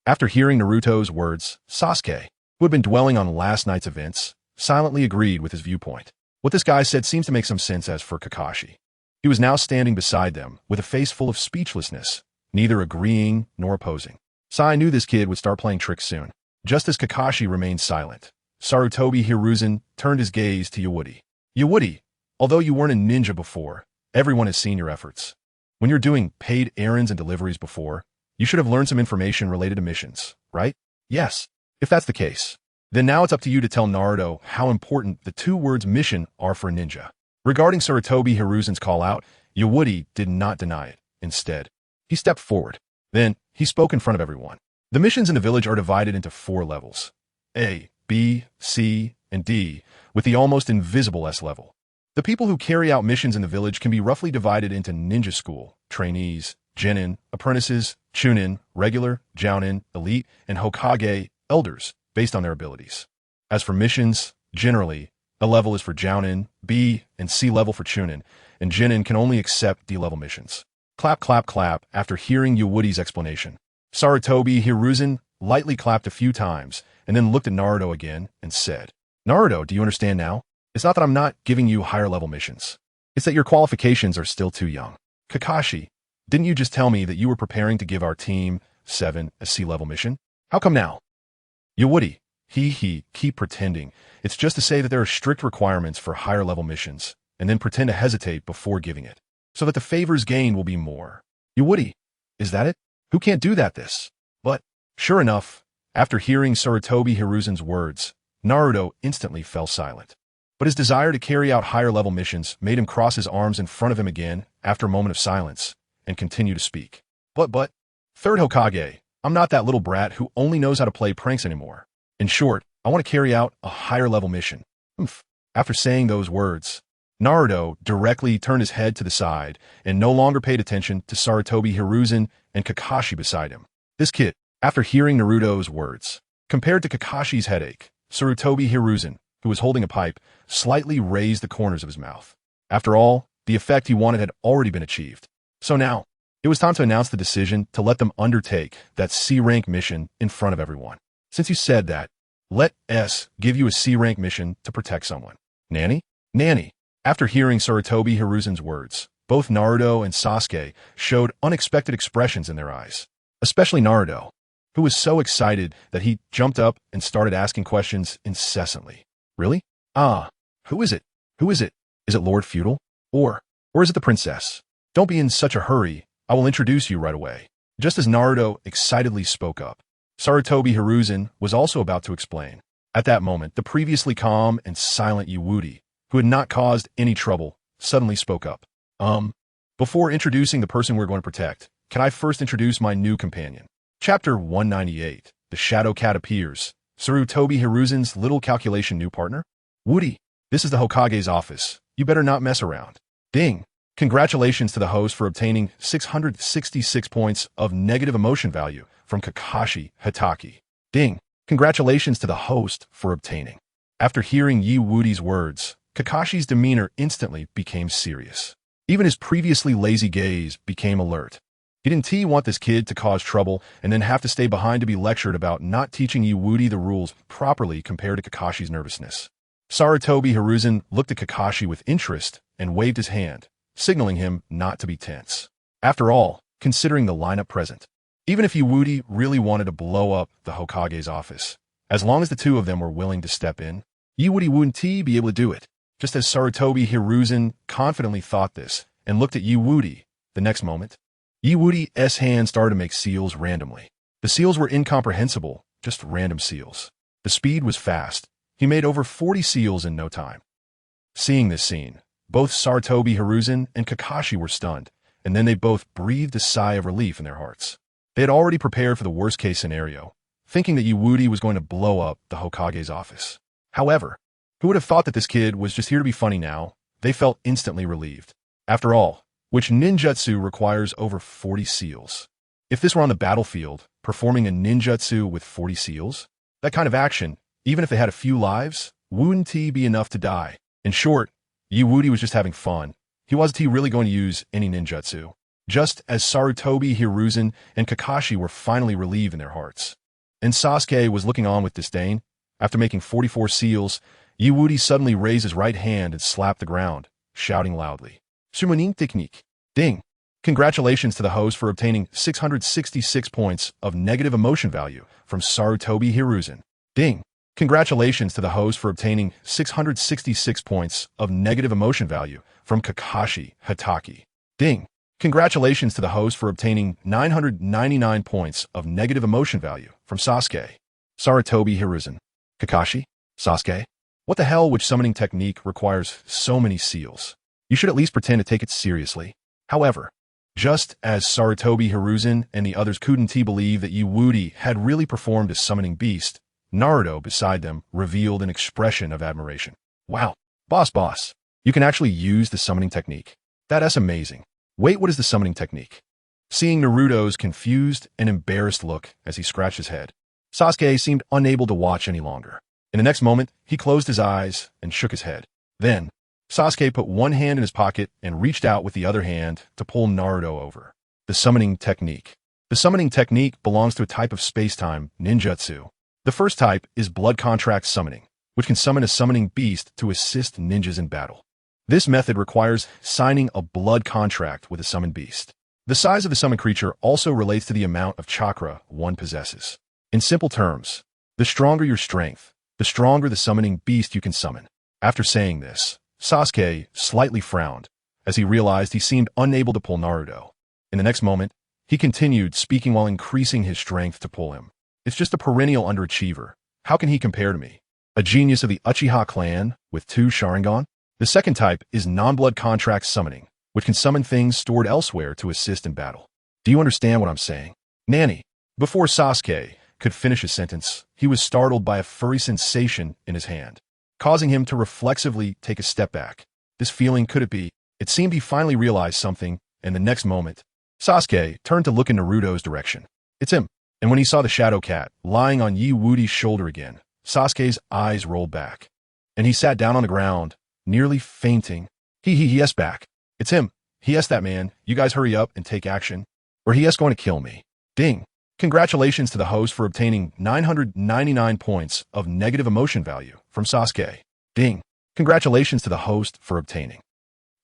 After hearing Naruto's words, Sasuke, who had been dwelling on last night's events, silently agreed with his viewpoint. What this guy said seems to make some sense. As for Kakashi, he was now standing beside them with a face full of speechlessness, neither agreeing nor opposing. Sai knew this kid would start playing tricks soon. Just as Kakashi remained silent, Sarutobi Hiruzen turned his gaze to Woody. Woody, although you weren't a ninja before, everyone has seen your efforts. When you're doing paid errands and deliveries before, you should have learned some information related to missions, right? Yes. If that's the case, then now it's up to you to tell Naruto how important the two words mission are for a ninja. Regarding Sarutobi Hiruzen's call-out, Woody did not deny it. Instead, he stepped forward. Then, he spoke in front of everyone. The missions in the village are divided into 4 levels. A, B, C, and D, with the almost invisible S level. The people who carry out missions in the village can be roughly divided into ninja school, trainees, genin, apprentices, chunin, regular, jounin, elite, and Hokage, elders, based on their abilities. As for missions, generally, A level is for jounin, B and C level for chunin, and genin can only accept D level missions. Clap, clap, clap after hearing Woody's explanation. Sarutobi Hiruzen lightly clapped a few times and then looked at Naruto again and said, Naruto, do you understand now? It's not that I'm not giving you higher level missions. It's that your qualifications are still too young. Kakashi, didn't you just tell me that you were preparing to give our team 7 a C level mission? How come now? Woody, keep pretending. It's just to say that there are strict requirements for higher level missions, and then pretend to hesitate before giving it, so that the favors gained will be more. Woody, is that it? Who can't do this? But, sure enough, after hearing Sarutobi Hiruzen's words, Naruto instantly fell silent. But his desire to carry out higher level missions made him cross his arms in front of him again after a moment of silence, and continue to speak. But, third Hokage, I'm not that little brat who only knows how to play pranks anymore. In short, I want to carry out a higher level mission. After saying those words, Naruto directly turned his head to the side and no longer paid attention to Sarutobi Hiruzen and Kakashi beside him. This kid, after hearing Naruto's words, compared to Kakashi's headache, Sarutobi Hiruzen, who was holding a pipe, slightly raised the corners of his mouth. After all, the effect he wanted had already been achieved. So now, it was time to announce the decision to let them undertake that C-rank mission in front of everyone. Since you said that, let S give you a C-rank mission to protect someone. Nanny? After hearing Sarutobi Hiruzen's words, both Naruto and Sasuke showed unexpected expressions in their eyes. Especially Naruto, who was so excited that he jumped up and started asking questions incessantly. Really? Who is it? Is it Lord Feudal? Or is it the princess? Don't be in such a hurry. I will introduce you right away. Just as Naruto excitedly spoke up, Sarutobi Hiruzen was also about to explain. At that moment, the previously calm and silent Woody, who had not caused any trouble, suddenly spoke up. Before introducing the person we're going to protect, can I first introduce my new companion? Chapter 198, The Shadow Cat Appears. Sarutobi Hiruzen's little calculation new partner? Woody, this is the Hokage's office. You better not mess around. Ding. Congratulations to the host for obtaining 666 points of negative emotion value from Kakashi Hitaki. Ding. Congratulations to the host for obtaining. After hearing Woody's words, Kakashi's demeanor instantly became serious. Even his previously lazy gaze became alert. He didn't want this kid to cause trouble and then have to stay behind to be lectured about not teaching Woody the rules properly compared to Kakashi's nervousness. Sarutobi Hiruzen looked at Kakashi with interest and waved his hand, signaling him not to be tense. After all, considering the lineup present, even if Woody really wanted to blow up the Hokage's office, as long as the two of them were willing to step in, Woody wouldn't be able to do it. Just as Sarutobi Hiruzen confidently thought this and looked at Woody, the next moment, Woody's hand started to make seals randomly. The seals were incomprehensible, just random seals. The speed was fast. He made over 40 seals in no time. Seeing this scene, both Sarutobi Hiruzen and Kakashi were stunned, and then they both breathed a sigh of relief in their hearts. They had already prepared for the worst-case scenario, thinking that Woody was going to blow up the Hokage's office. However, who would have thought that this kid was just here to be funny now? They felt instantly relieved. After all, which ninjutsu requires over 40 seals? If this were on the battlefield, performing a ninjutsu with 40 seals, that kind of action, even if they had a few lives, wouldn't be enough to die. In short, Woody was just having fun. He wasn't really going to use any ninjutsu. Just as Sarutobi Hiruzen and Kakashi were finally relieved in their hearts. And Sasuke was looking on with disdain. After making 44 seals, Woody suddenly raised his right hand and slapped the ground, shouting loudly, "Summoning technique. Ding! Congratulations to the host for obtaining 666 points of negative emotion value from Sarutobi Hiruzen. Ding! Congratulations to the host for obtaining 666 points of negative emotion value from Kakashi Hatake. Ding! Congratulations to the host for obtaining 999 points of negative emotion value from Sasuke. Sarutobi Hiruzen. Kakashi? Sasuke? What the hell, which summoning technique requires so many seals? You should at least pretend to take it seriously. However, just as Sarutobi Hiruzen and the others couldn't believe that Woody had really performed a summoning beast, Naruto beside them revealed an expression of admiration. Wow, boss, you can actually use the summoning technique. That's amazing. Wait, what is the summoning technique? Seeing Naruto's confused and embarrassed look as he scratched his head, Sasuke seemed unable to watch any longer. In the next moment, he closed his eyes and shook his head. Then, Sasuke put one hand in his pocket and reached out with the other hand to pull Naruto over. The summoning technique. The summoning technique belongs to a type of space-time ninjutsu. The first type is blood contract summoning, which can summon a summoning beast to assist ninjas in battle. This method requires signing a blood contract with a summoned beast. The size of the summoned creature also relates to the amount of chakra one possesses. In simple terms, the stronger your strength, the stronger the summoning beast you can summon. After saying this, Sasuke slightly frowned as he realized he seemed unable to pull Naruto. In the next moment, he continued speaking while increasing his strength to pull him. It's just a perennial underachiever. How can he compare to me? A genius of the Uchiha clan with 2 Sharingan? The second type is non-blood contract summoning, which can summon things stored elsewhere to assist in battle. Do you understand what I'm saying? Nanny. Before Sasuke could finish his sentence, he was startled by a furry sensation in his hand, causing him to reflexively take a step back. This feeling, could it be? It seemed he finally realized something, and the next moment, Sasuke turned to look in Naruto's direction. It's him. And when he saw the shadow cat lying on Woody's shoulder again, Sasuke's eyes rolled back, and he sat down on the ground, nearly fainting. Yes, back. It's him. Yes, that man. You guys hurry up and take action, or he's going to kill me. Ding. Congratulations to the host for obtaining 999 points of negative emotion value from Sasuke. Ding. Congratulations to the host for obtaining.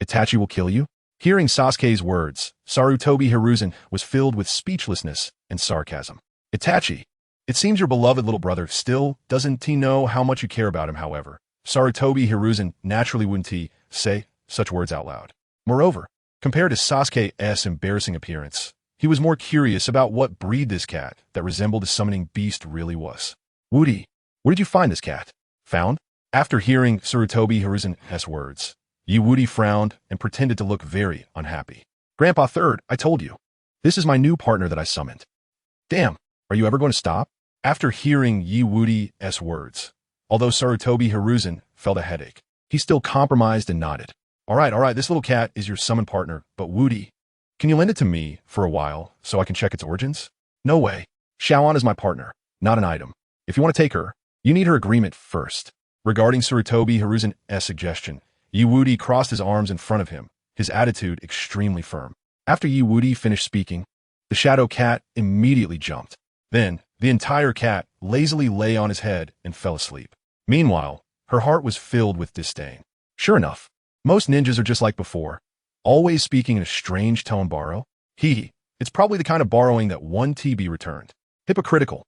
Itachi will kill you? Hearing Sasuke's words, Sarutobi Hiruzen was filled with speechlessness and sarcasm. Itachi, it seems your beloved little brother still doesn't know how much you care about him, however. Sarutobi Hiruzen naturally wouldn't say such words out loud. Moreover, compared to Sasuke's embarrassing appearance, he was more curious about what breed this cat that resembled a summoning beast really was. Woody, where did you find this cat? Found? After hearing Sarutobi Hiruzen's words, Woody frowned and pretended to look very unhappy. Grandpa Third, I told you. This is my new partner that I summoned. Damn, are you ever going to stop? After hearing Woody's words, although Sarutobi Hiruzen felt a headache, he still compromised and nodded. All right, this little cat is your summon partner, but Woody, can you lend it to me for a while so I can check its origins? No way. Xiaoan is my partner, not an item. If you want to take her, you need her agreement first. Regarding Sarutobi Hiruzen's suggestion, Woody crossed his arms in front of him, his attitude extremely firm. After Woody finished speaking, The shadow cat immediately jumped. Then, the entire cat lazily lay on his head and fell asleep. Meanwhile, her heart was filled with disdain. Sure enough, most ninjas are just like before, always speaking in a strange tone borrow. It's probably the kind of borrowing that one TB returned. Hypocritical.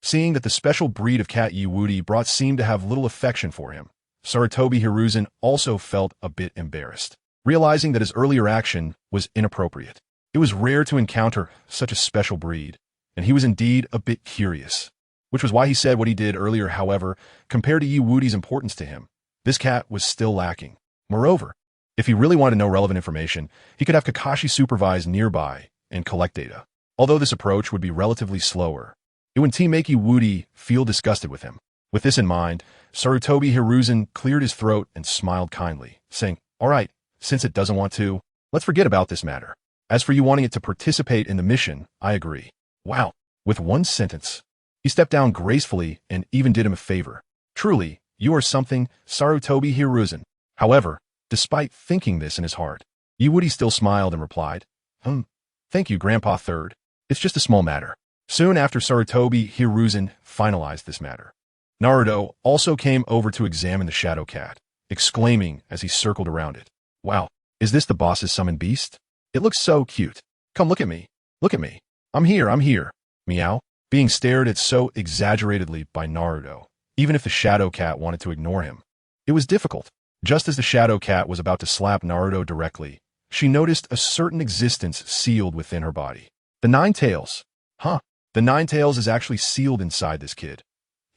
Seeing that the special breed of cat Wudi brought seemed to have little affection for him, Sarutobi Hiruzen also felt a bit embarrassed, realizing that his earlier action was inappropriate. It was rare to encounter such a special breed, and he was indeed a bit curious, which was why he said what he did earlier. However, compared to Wudi's importance to him, this cat was still lacking. Moreover, if he really wanted to know relevant information, he could have Kakashi supervise nearby and collect data. Although this approach would be relatively slower, it would make Wudi feel disgusted with him. With this in mind, Sarutobi Hiruzen cleared his throat and smiled kindly, saying, "All right, since it doesn't want to, let's forget about this matter. As for you wanting it to participate in the mission, I agree." Wow. With one sentence, he stepped down gracefully and even did him a favor. Truly, you are something, Sarutobi Hiruzen. However, despite thinking this in his heart, Wudi still smiled and replied, Thank you, Grandpa Third. It's just a small matter. Soon after Sarutobi Hiruzen finalized this matter, Naruto also came over to examine the shadow cat, exclaiming as he circled around it, "Wow, is this the boss's summoned beast? It looks so cute. Come look at me. Look at me. I'm here. Meow," being stared at so exaggeratedly by Naruto, even if the shadow cat wanted to ignore him. It was difficult. Just as the shadow cat was about to slap Naruto directly, she noticed a certain existence sealed within her body. The Nine Tails. The Nine Tails is actually sealed inside this kid.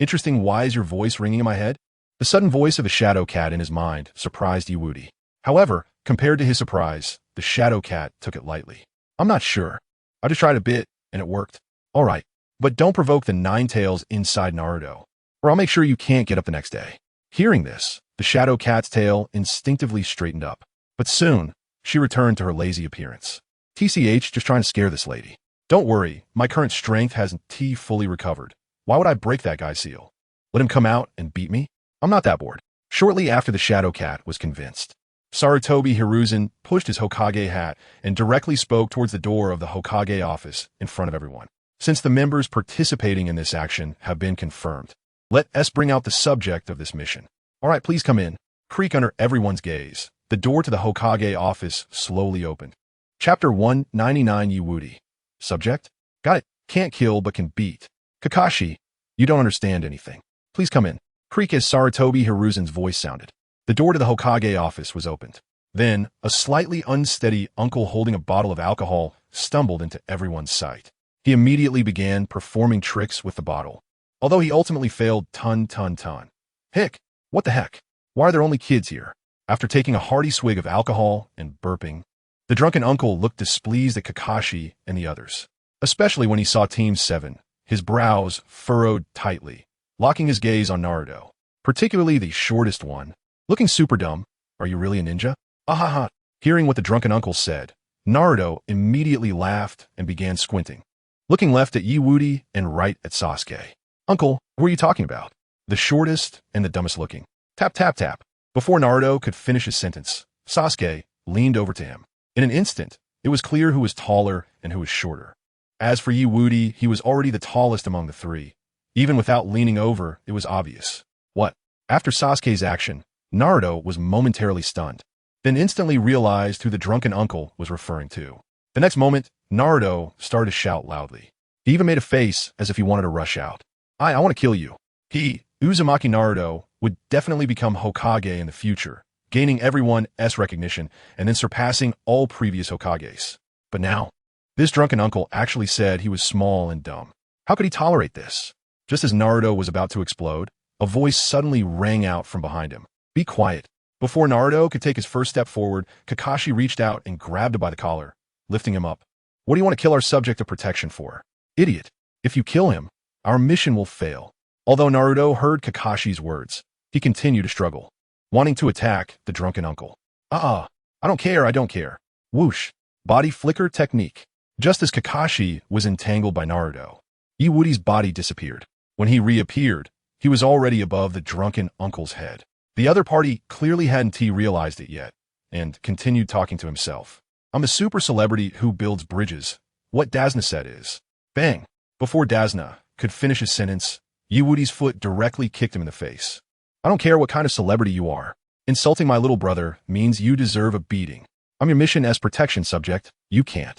Interesting. Why is your voice ringing in my head? The sudden voice of a shadow cat in his mind surprised Wudi. However, compared to his surprise, the shadow cat took it lightly. "I'm not sure. I just tried a bit, and it worked. All right, but don't provoke the Nine Tails inside Naruto, or I'll make sure you can't get up the next day." Hearing this, the shadow cat's tail instinctively straightened up. But soon, she returned to her lazy appearance. "TCH, just trying to scare this lady. Don't worry, my current strength hasn't fully recovered. Why would I break that guy's seal? Let him come out and beat me? I'm not that bored." Shortly after the shadow cat was convinced, Sarutobi Hiruzen pushed his Hokage hat and directly spoke towards the door of the Hokage office in front of everyone. "Since the members participating in this action have been confirmed, let us bring out the subject of this mission. All right, please come in." Creak under everyone's gaze. The door to the Hokage office slowly opened. Chapter 199 Wudi. Subject? Got it. Can't kill but can beat. Kakashi, you don't understand anything. Please come in. Creak as Sarutobi Hiruzen's voice sounded. The door to the Hokage office was opened. Then, a slightly unsteady uncle holding a bottle of alcohol stumbled into everyone's sight. He immediately began performing tricks with the bottle, although he ultimately failed ton. Heck, what the heck? Why are there only kids here? After taking a hearty swig of alcohol and burping, the drunken uncle looked displeased at Kakashi and the others, especially when he saw Team 7, his brows furrowed tightly, locking his gaze on Naruto, particularly the shortest one. "Looking super dumb. Are you really a ninja?" "Ahaha." Hearing what the drunken uncle said, Naruto immediately laughed and began squinting, looking left at Wudi and right at Sasuke. "Uncle, who are you talking about?" "The shortest and the dumbest looking." Tap, tap, tap. Before Naruto could finish his sentence, Sasuke leaned over to him. In an instant, it was clear who was taller and who was shorter. As for Wudi, he was already the tallest among the three. Even without leaning over, it was obvious. What? After Sasuke's action, Naruto was momentarily stunned, then instantly realized who the drunken uncle was referring to. The next moment, Naruto started to shout loudly. He even made a face as if he wanted to rush out. I want to kill you." Uzumaki Naruto would definitely become Hokage in the future, gaining everyone's recognition and then surpassing all previous Hokages. But now, this drunken uncle actually said he was small and dumb. How could he tolerate this? Just as Naruto was about to explode, a voice suddenly rang out from behind him. "Be quiet." Before Naruto could take his first step forward, Kakashi reached out and grabbed him by the collar, lifting him up. "What do you want to kill our subject of protection for? Idiot. If you kill him, our mission will fail." Although Naruto heard Kakashi's words, he continued to struggle, wanting to attack the drunken uncle. I don't care. Whoosh. Body flicker technique. Just as Kakashi was entangled by Naruto, Wudi's body disappeared. When he reappeared, he was already above the drunken uncle's head. The other party clearly hadn't realized it yet, and continued talking to himself. "I'm a super celebrity who builds bridges. What Dasna said is, bang. Before Dasna could finish his sentence, Wudi's foot directly kicked him in the face. I don't care what kind of celebrity you are. Insulting my little brother means you deserve a beating. I'm your mission as protection subject. You can't.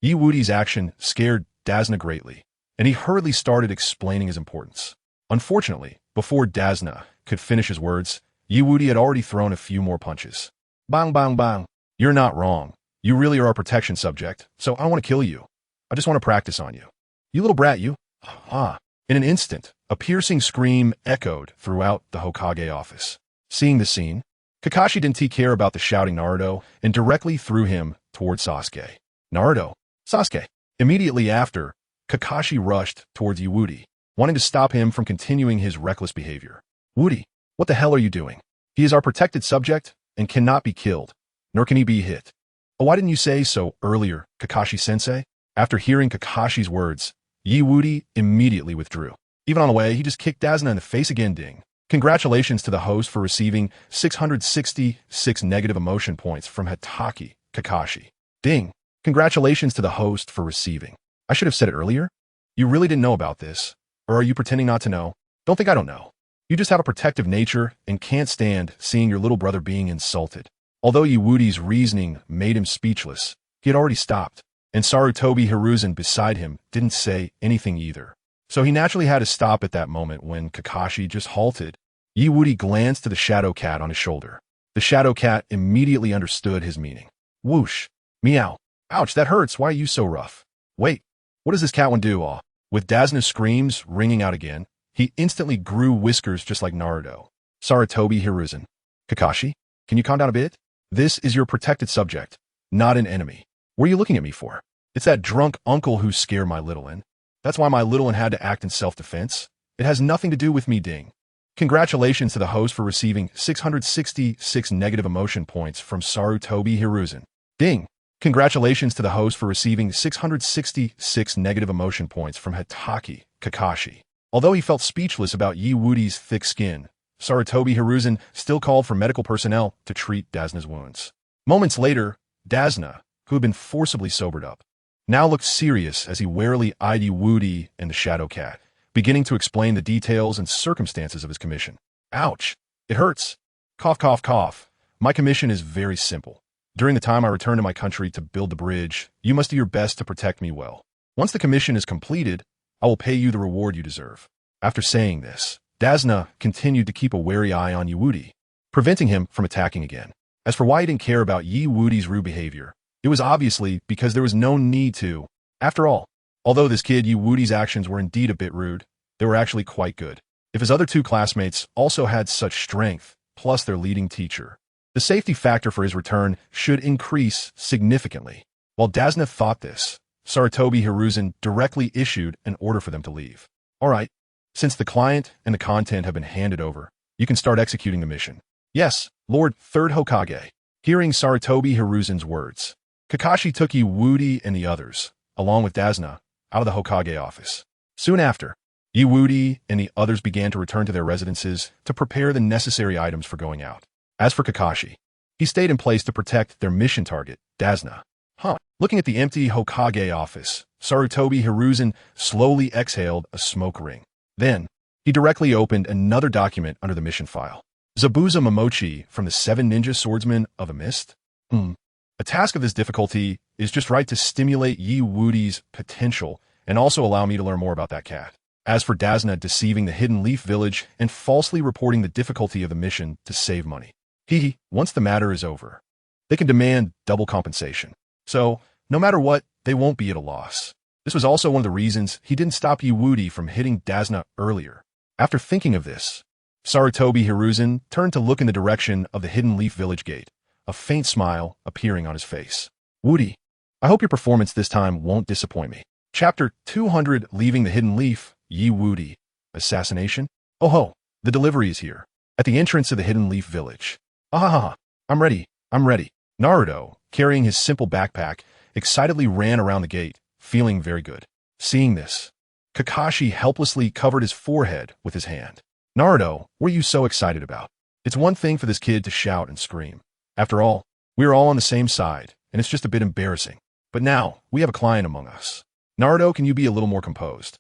Wudi's action scared Dasna greatly, and he hurriedly started explaining his importance. Unfortunately, before Dasna could finish his words, Wudi had already thrown a few more punches. Bang, bang, bang. You're not wrong. You really are our protection subject, so I don't want to kill you. I just want to practice on you. You little brat, you. Ah. In an instant, a piercing scream echoed throughout the Hokage office. Seeing the scene, Kakashi didn't care about the shouting Naruto and directly threw him toward Sasuke. Naruto. Sasuke. Immediately after, Kakashi rushed towards Wudi, wanting to stop him from continuing his reckless behavior. Wudi, what the hell are you doing? He is our protected subject and cannot be killed, nor can he be hit. Oh, why didn't you say so earlier, Kakashi-sensei? After hearing Kakashi's words, Wudi immediately withdrew. Even on the way, he just kicked Dasna in the face again. Ding. Congratulations to the host for receiving 666 negative emotion points from Hitaki Kakashi. Ding. Congratulations to the host for receiving. I should have said it earlier. You really didn't know about this. Or are you pretending not to know? Don't think I don't know. You just have a protective nature and can't stand seeing your little brother being insulted. Although Wudi's reasoning made him speechless, he had already stopped, and Sarutobi Hiruzen beside him didn't say anything either. So he naturally had to stop at that moment when Kakashi just halted. Wudi glanced to the shadow cat on his shoulder. The shadow cat immediately understood his meaning. Whoosh. Meow. Ouch, that hurts. Why are you so rough? Wait, what does this cat one do? Aw. With Dasna's screams ringing out again, he instantly grew whiskers just like Naruto. Sarutobi Hiruzen. Kakashi, can you calm down a bit? This is your protected subject, not an enemy. What are you looking at me for? It's that drunk uncle who scared my little one. That's why my little one had to act in self-defense. It has nothing to do with me. Ding. Congratulations to the host for receiving 666 negative emotion points from Sarutobi Hiruzen. Ding. Congratulations to the host for receiving 666 negative emotion points from Hitaki Kakashi. Although he felt speechless about Wudi's thick skin, Sarutobi Hiruzen still called for medical personnel to treat Dasna's wounds. Moments later, Dasna, who had been forcibly sobered up, now looked serious as he warily eyed Wudi and the Shadow Cat, beginning to explain the details and circumstances of his commission. Ouch! It hurts. Cough, cough, cough. My commission is very simple. During the time I return to my country to build the bridge, you must do your best to protect me well. Once the commission is completed, I will pay you the reward you deserve. After saying this, Dasna continued to keep a wary eye on Wudi, preventing him from attacking again. As for why he didn't care about Wudi's rude behavior, it was obviously because there was no need to. After all, although this kid Wudi's actions were indeed a bit rude, they were actually quite good. If his other two classmates also had such strength, plus their leading teacher, the safety factor for his return should increase significantly. While Dasna thought this, Sarutobi Hiruzen directly issued an order for them to leave. All right, since the client and the content have been handed over, you can start executing the mission. Yes, Lord Third Hokage. Hearing Sarutobi Hiruzen's words, Kakashi took Wudi and the others, along with Dasna, out of the Hokage office. Soon after, Wudi and the others began to return to their residences to prepare the necessary items for going out. As for Kakashi, he stayed in place to protect their mission target, Dasna. Looking at the empty Hokage office, Sarutobi Hiruzen slowly exhaled a smoke ring. Then, he directly opened another document under the mission file. Zabuza Momochi from the 7 Ninja Swordsmen of the Mist? A task of this difficulty is just right to stimulate Wudi's potential and also allow me to learn more about that cat. As for Dasna deceiving the Hidden Leaf Village and falsely reporting the difficulty of the mission to save money. Once the matter is over, they can demand double compensation. So, no matter what, they won't be at a loss. This was also one of the reasons he didn't stop Wudi from hitting Dasna earlier. After thinking of this, Sarutobi Hiruzen turned to look in the direction of the Hidden Leaf Village gate, a faint smile appearing on his face. Wudi, I hope your performance this time won't disappoint me. Chapter 200, Leaving the Hidden Leaf, Wudi. Assassination? Oh ho, the delivery is here. At the entrance of the Hidden Leaf Village. I'm ready. Naruto, carrying his simple backpack, excitedly ran around the gate, feeling very good. Seeing this, Kakashi helplessly covered his forehead with his hand. Naruto, what are you so excited about? It's one thing for this kid to shout and scream. After all, we are all on the same side, and it's just a bit embarrassing. But now, we have a client among us. Naruto, can you be a little more composed?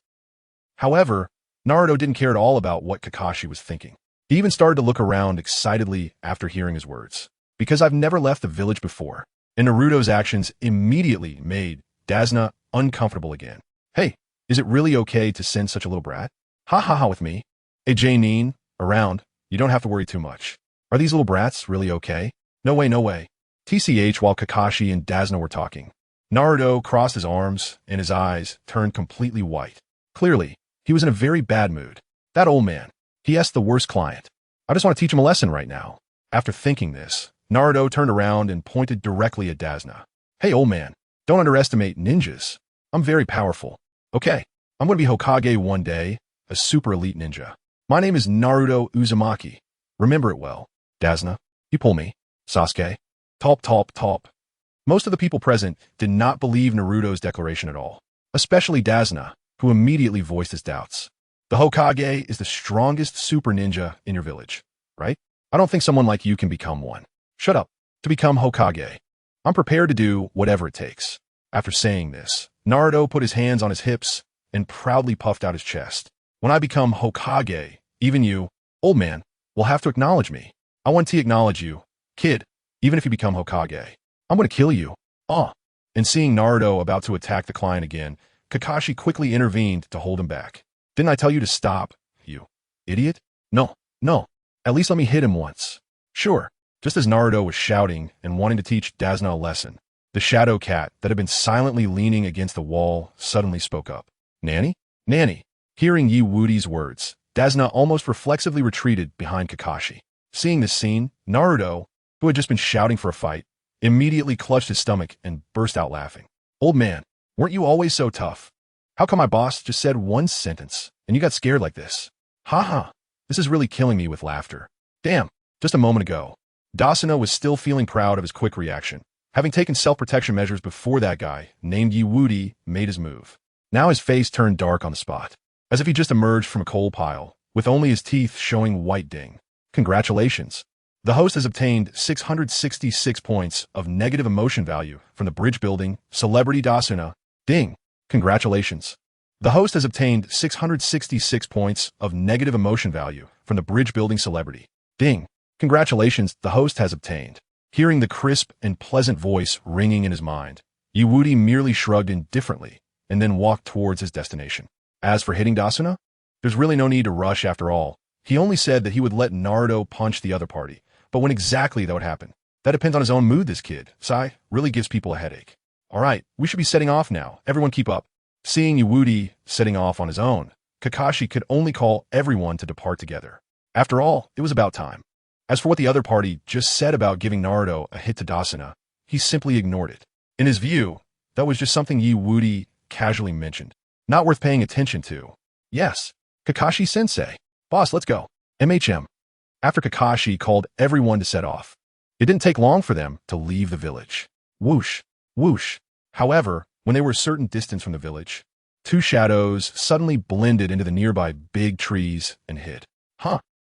However, Naruto didn't care at all about what Kakashi was thinking. He even started to look around excitedly after hearing his words. Because I've never left the village before, and Naruto's actions immediately made Dasuna uncomfortable again. Hey, is it really okay to send such a little brat? Ha ha ha with me. Hey Janine, around, you don't have to worry too much. Are these little brats really okay? No way, no way. TCH while Kakashi and Dasuna were talking. Naruto crossed his arms and his eyes turned completely white. Clearly, he was in a very bad mood. That old man, he asked the worst client. I just want to teach him a lesson right now. After thinking this, Naruto turned around and pointed directly at Dasuna. Hey old man, don't underestimate ninjas. I'm very powerful. Okay, I'm going to be Hokage one day, a super elite ninja. My name is Naruto Uzumaki. Remember it well. Dasuna, you pull me. Sasuke. Talp, talp, talp. Most of the people present did not believe Naruto's declaration at all, especially Dasuna, who immediately voiced his doubts. The Hokage is the strongest super ninja in your village, right? I don't think someone like you can become one. Shut up. To become Hokage, I'm prepared to do whatever it takes. After saying this, Naruto put his hands on his hips and proudly puffed out his chest. When I become Hokage, even you, old man, will have to acknowledge me. I want to acknowledge you, kid, even if you become Hokage. I'm going to kill you. And seeing Naruto about to attack the client again, Kakashi quickly intervened to hold him back. Didn't I tell you to stop, you idiot? No. At least let me hit him once. Sure. Just as Naruto was shouting and wanting to teach Dasuna a lesson, the shadow cat that had been silently leaning against the wall suddenly spoke up. Nanny? Nanny. Hearing Wudi's words, Dasuna almost reflexively retreated behind Kakashi. Seeing this scene, Naruto, who had just been shouting for a fight, immediately clutched his stomach and burst out laughing. Old man, weren't you always so tough? How come my boss just said one sentence and you got scared like this? Ha ha. This is really killing me with laughter. Damn, just a moment ago, Dasuna was still feeling proud of his quick reaction, having taken self-protection measures before that guy, named Wudi, made his move. Now his face turned dark on the spot, as if he just emerged from a coal pile, with only his teeth showing white ding. Congratulations. The host has obtained 666 points of negative emotion value from the bridge building Celebrity Dasuna. Ding. Congratulations. The host has obtained 666 points of negative emotion value from the bridge building celebrity. Ding. Congratulations, the host has obtained. Hearing the crisp and pleasant voice ringing in his mind, Wudi merely shrugged indifferently and then walked towards his destination. As for hitting Dasuna, there's really no need to rush after all. He only said that he would let Naruto punch the other party, but when exactly that would happen, that depends on his own mood. This kid, Sai, really gives people a headache. All right, we should be setting off now. Everyone keep up. Seeing Wudi setting off on his own, Kakashi could only call everyone to depart together. After all, it was about time. As for what the other party just said about giving Naruto a hit to Dasuna, he simply ignored it. In his view, that was just something Wudi casually mentioned. Not worth paying attention to. Yes, Kakashi-sensei. Boss, let's go. MHM. After Kakashi called everyone to set off, it didn't take long for them to leave the village. Whoosh, whoosh. However, when they were a certain distance from the village, two shadows suddenly blended into the nearby big trees and hid.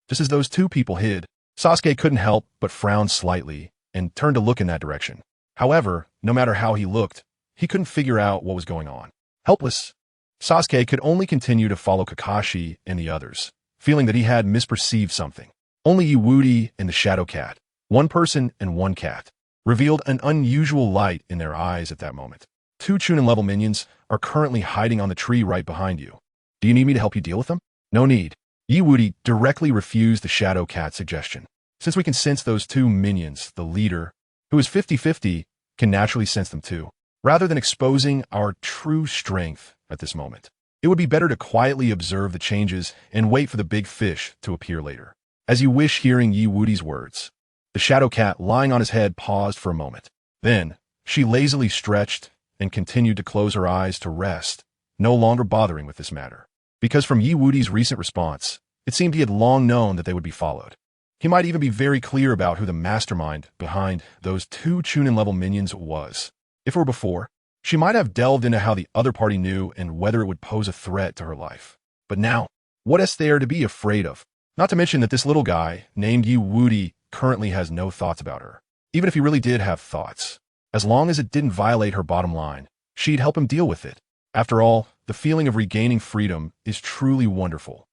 Just as those two people hid, Sasuke couldn't help but frown slightly and turned to look in that direction. However, no matter how he looked, he couldn't figure out what was going on. Helpless, Sasuke could only continue to follow Kakashi and the others, feeling that he had misperceived something. Only Wudi and the Shadow Cat, one person and one cat, revealed an unusual light in their eyes at that moment. Two Chunin-level minions are currently hiding on the tree right behind you. Do you need me to help you deal with them? No need. Wudi directly refused the Shadow Cat's suggestion. Since we can sense those two minions, the leader, who is 50-50, can naturally sense them too. Rather than exposing our true strength at this moment, it would be better to quietly observe the changes and wait for the big fish to appear later. As you wish hearing Wudi's words, the Shadow Cat lying on his head paused for a moment. Then, she lazily stretched and continued to close her eyes to rest, no longer bothering with this matter. Because from Wudi's recent response, it seemed he had long known that they would be followed. He might even be very clear about who the mastermind behind those two Chunin-level minions was. If it were before, she might have delved into how the other party knew and whether it would pose a threat to her life. But now, what is there to be afraid of? Not to mention that this little guy, named Wudi, currently has no thoughts about her. Even if he really did have thoughts, As long as it didn't violate her bottom line, she'd help him deal with it. After all, the feeling of regaining freedom is truly wonderful.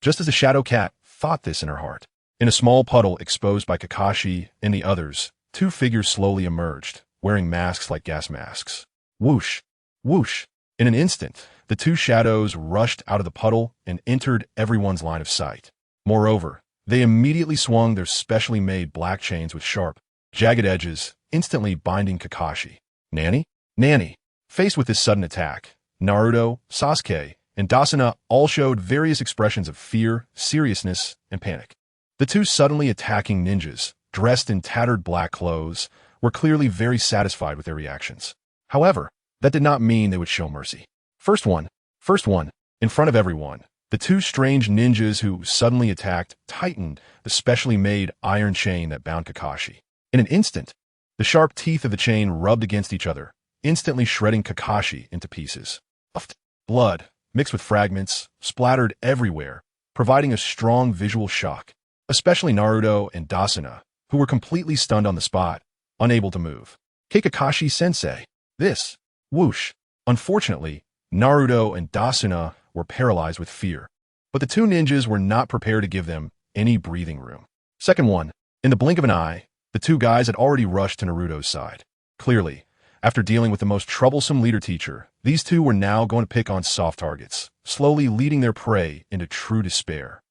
Just as the Shadow Cat thought this in her heart. In a small puddle exposed by Kakashi and the others, two figures slowly emerged, wearing masks like gas masks. Whoosh! Whoosh! In an instant, the two shadows rushed out of the puddle and entered everyone's line of sight. Moreover, they immediately swung their specially made black chains with sharp, jagged edges, instantly binding Kakashi. Nanny? Nanny! Faced with this sudden attack, Naruto, Sasuke, and Dasuna all showed various expressions of fear, seriousness, and panic. The two suddenly attacking ninjas, dressed in tattered black clothes, were clearly very satisfied with their reactions. However, that did not mean they would show mercy. First one, in front of everyone, the two strange ninjas who suddenly attacked tightened the specially made iron chain that bound Kakashi. In an instant, the sharp teeth of the chain rubbed against each other, instantly shredding Kakashi into pieces. Blood, mixed with fragments, splattered everywhere, providing a strong visual shock, especially Naruto and Dasuna, who were completely stunned on the spot, unable to move. Kakashi-sensei. This. Whoosh. Unfortunately, Naruto and Dasuna were paralyzed with fear, but the two ninjas were not prepared to give them any breathing room. Second one. In the blink of an eye, the two guys had already rushed to Naruto's side. Clearly, after dealing with the most troublesome leader-teacher, these two were now going to pick on soft targets, slowly leading their prey into true despair.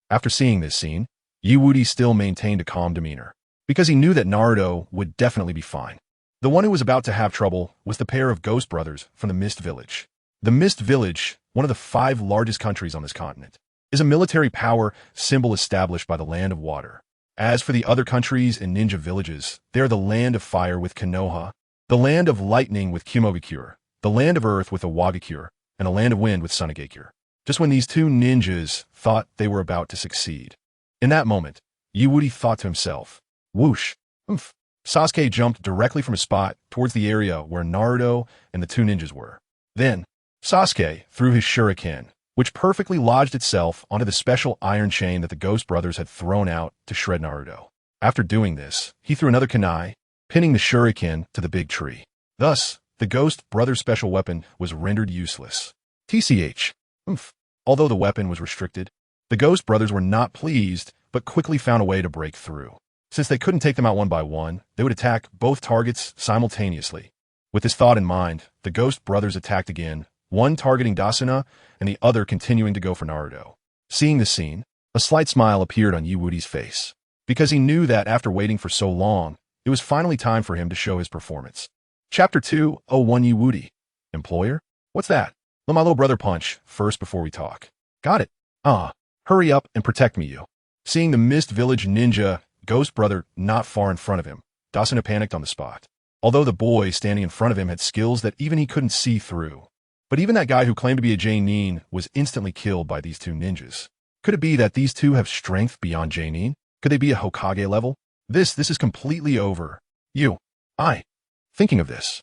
After seeing this scene, Wudi still maintained a calm demeanor, because he knew that Naruto would definitely be fine. The one who was about to have trouble was the pair of ghost brothers from the Mist Village. The Mist Village, one of the 5 largest countries on this continent, is a military power symbol established by the Land of Water. As for the other countries and ninja villages, they are the Land of Fire with Konoha, the Land of Lightning with Kimogakure, the Land of Earth with Awagakure, and the Land of Wind with Sunagakure. Just when these two ninjas thought they were about to succeed. In that moment, Wudi thought to himself, whoosh, oomph. Sasuke jumped directly from his spot towards the area where Naruto and the two ninjas were. Then, Sasuke threw his shuriken, which perfectly lodged itself onto the special iron chain that the Ghost Brothers had thrown out to shred Naruto. After doing this, he threw another kunai, pinning the shuriken to the big tree. Thus, the Ghost Brothers' special weapon was rendered useless. TCH. Oomph. Although the weapon was restricted, the Ghost Brothers were not pleased, but quickly found a way to break through. Since they couldn't take them out one by one, they would attack both targets simultaneously. With this thought in mind, the Ghost Brothers attacked again, one targeting Dasuna and the other continuing to go for Naruto. Seeing this scene, a slight smile appeared on Wudi's face, because he knew that after waiting for so long, it was finally time for him to show his performance. Chapter 201 Wudi. Employer? What's that? Let my little brother punch first before we talk. Got it. Hurry up and protect me, you. Seeing the Mist Village ninja Ghost Brother not far in front of him, Dasuna panicked on the spot. Although the boy standing in front of him had skills that even he couldn't see through. But even that guy who claimed to be a Jonin was instantly killed by these two ninjas. Could it be that these two have strength beyond Jonin? Could they be a Hokage level? This is completely over. Thinking of this,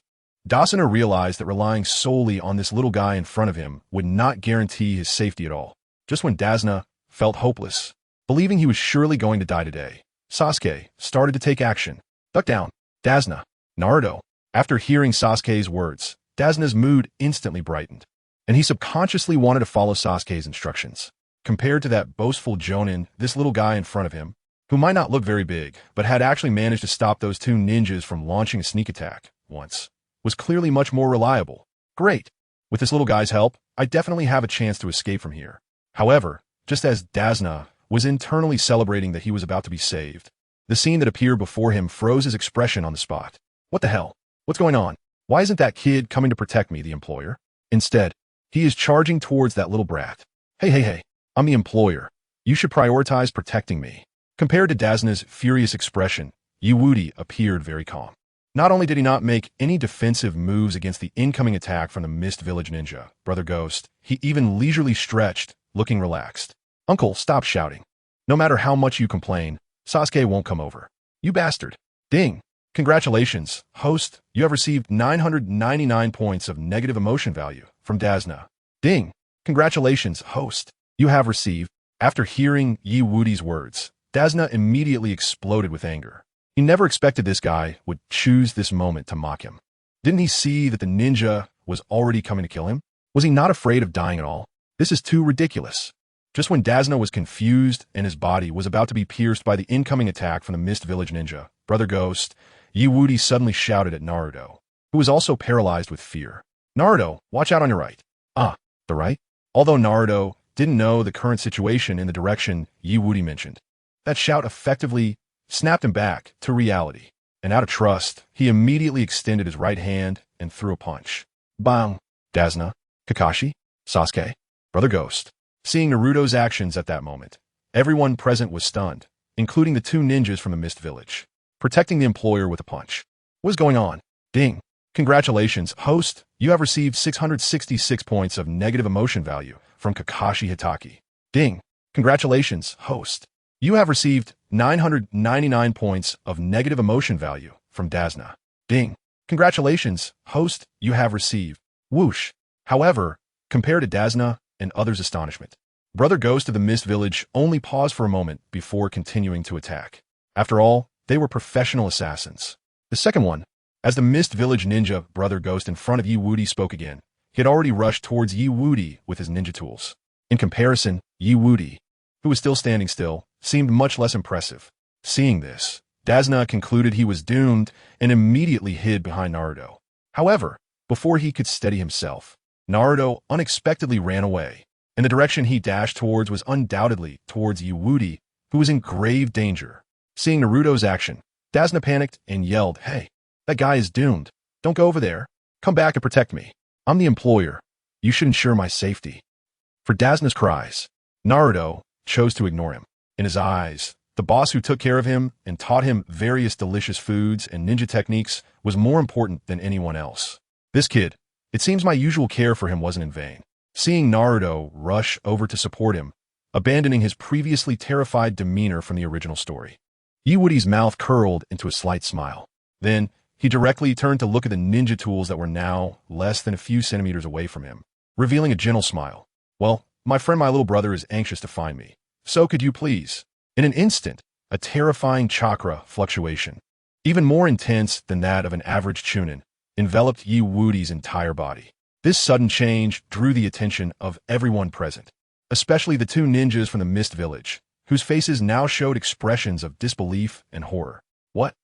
Dasuna realized that relying solely on this little guy in front of him would not guarantee his safety at all. Just when Dasuna felt hopeless, believing he was surely going to die today, Sasuke started to take action. Duck down, Dasuna. Naruto. After hearing Sasuke's words, Dasuna's mood instantly brightened, and he subconsciously wanted to follow Sasuke's instructions. Compared to that boastful Jonin, this little guy in front of him, who might not look very big, but had actually managed to stop those two ninjas from launching a sneak attack once, was clearly much more reliable. Great. With this little guy's help, I definitely have a chance to escape from here. However, just as Dasuna was internally celebrating that he was about to be saved, the scene that appeared before him froze his expression on the spot. What the hell? What's going on? Why isn't that kid coming to protect me, the employer? Instead, he is charging towards that little brat. Hey, I'm the employer. You should prioritize protecting me. Compared to Dasuna's furious expression, Wudi appeared very calm. Not only did he not make any defensive moves against the incoming attack from the Mist Village ninja, Brother Ghost, he even leisurely stretched, looking relaxed. Uncle, stop shouting. No matter how much you complain, Sasuke won't come over. You bastard. Ding. Congratulations, host. You have received 999 points of negative emotion value from Dasuna. Ding. Congratulations, host. You have received. After hearing Wudi's words, Dasuna immediately exploded with anger. He never expected this guy would choose this moment to mock him. Didn't he see that the ninja was already coming to kill him? Was he not afraid of dying at all? This is too ridiculous. Just when Dazna was confused and his body was about to be pierced by the incoming attack from the Mist Village ninja, Brother Ghost, Wudi suddenly shouted at Naruto, who was also paralyzed with fear. Naruto, watch out on your right. Ah, the right? Although Naruto didn't know the current situation in the direction Wudi mentioned, that shout effectively snapped him back to reality. And out of trust, he immediately extended his right hand and threw a punch. Bang! Dazna, Kakashi, Sasuke, Brother Ghost. Seeing Naruto's actions at that moment, everyone present was stunned, including the two ninjas from the Mist Village, protecting the employer with a punch. What is going on? Ding! Congratulations, host! You have received 666 points of negative emotion value from Kakashi Hitaki. Ding! Congratulations, host! You have received 999 points of negative emotion value from Dazna. Ding! Congratulations, host! You have received. Whoosh! However, compared to Dazna and others' astonishment, Brother Ghost of the Mist Village only paused for a moment before continuing to attack. After all, they were professional assassins. The second one, as the Mist Village ninja Brother Ghost in front of Wudi spoke again, he had already rushed towards Wudi with his ninja tools. In comparison, Wudi, who was still standing still, seemed much less impressive. Seeing this, Dazna concluded he was doomed and immediately hid behind Naruto. However, before he could steady himself, Naruto unexpectedly ran away, and the direction he dashed towards was undoubtedly towards Wudi, who was in grave danger. Seeing Naruto's action, Dazna panicked and yelled, "Hey, that guy is doomed. Don't go over there. Come back and protect me. I'm the employer. You should ensure my safety." For Dazna's cries, Naruto chose to ignore him. In his eyes, the boss who took care of him and taught him various delicious foods and ninja techniques was more important than anyone else. This kid, it seems my usual care for him wasn't in vain. Seeing Naruto rush over to support him, abandoning his previously terrified demeanor from the original story, Wudi's mouth curled into a slight smile. Then, he directly turned to look at the ninja tools that were now less than a few centimeters away from him, revealing a gentle smile. "Well, my friend, my little brother is anxious to find me. So could you please?" In an instant, a terrifying chakra fluctuation, even more intense than that of an average chunin, enveloped Wudi's entire body. This sudden change drew the attention of everyone present, especially the two ninjas from the Mist Village, whose faces now showed expressions of disbelief and horror. What?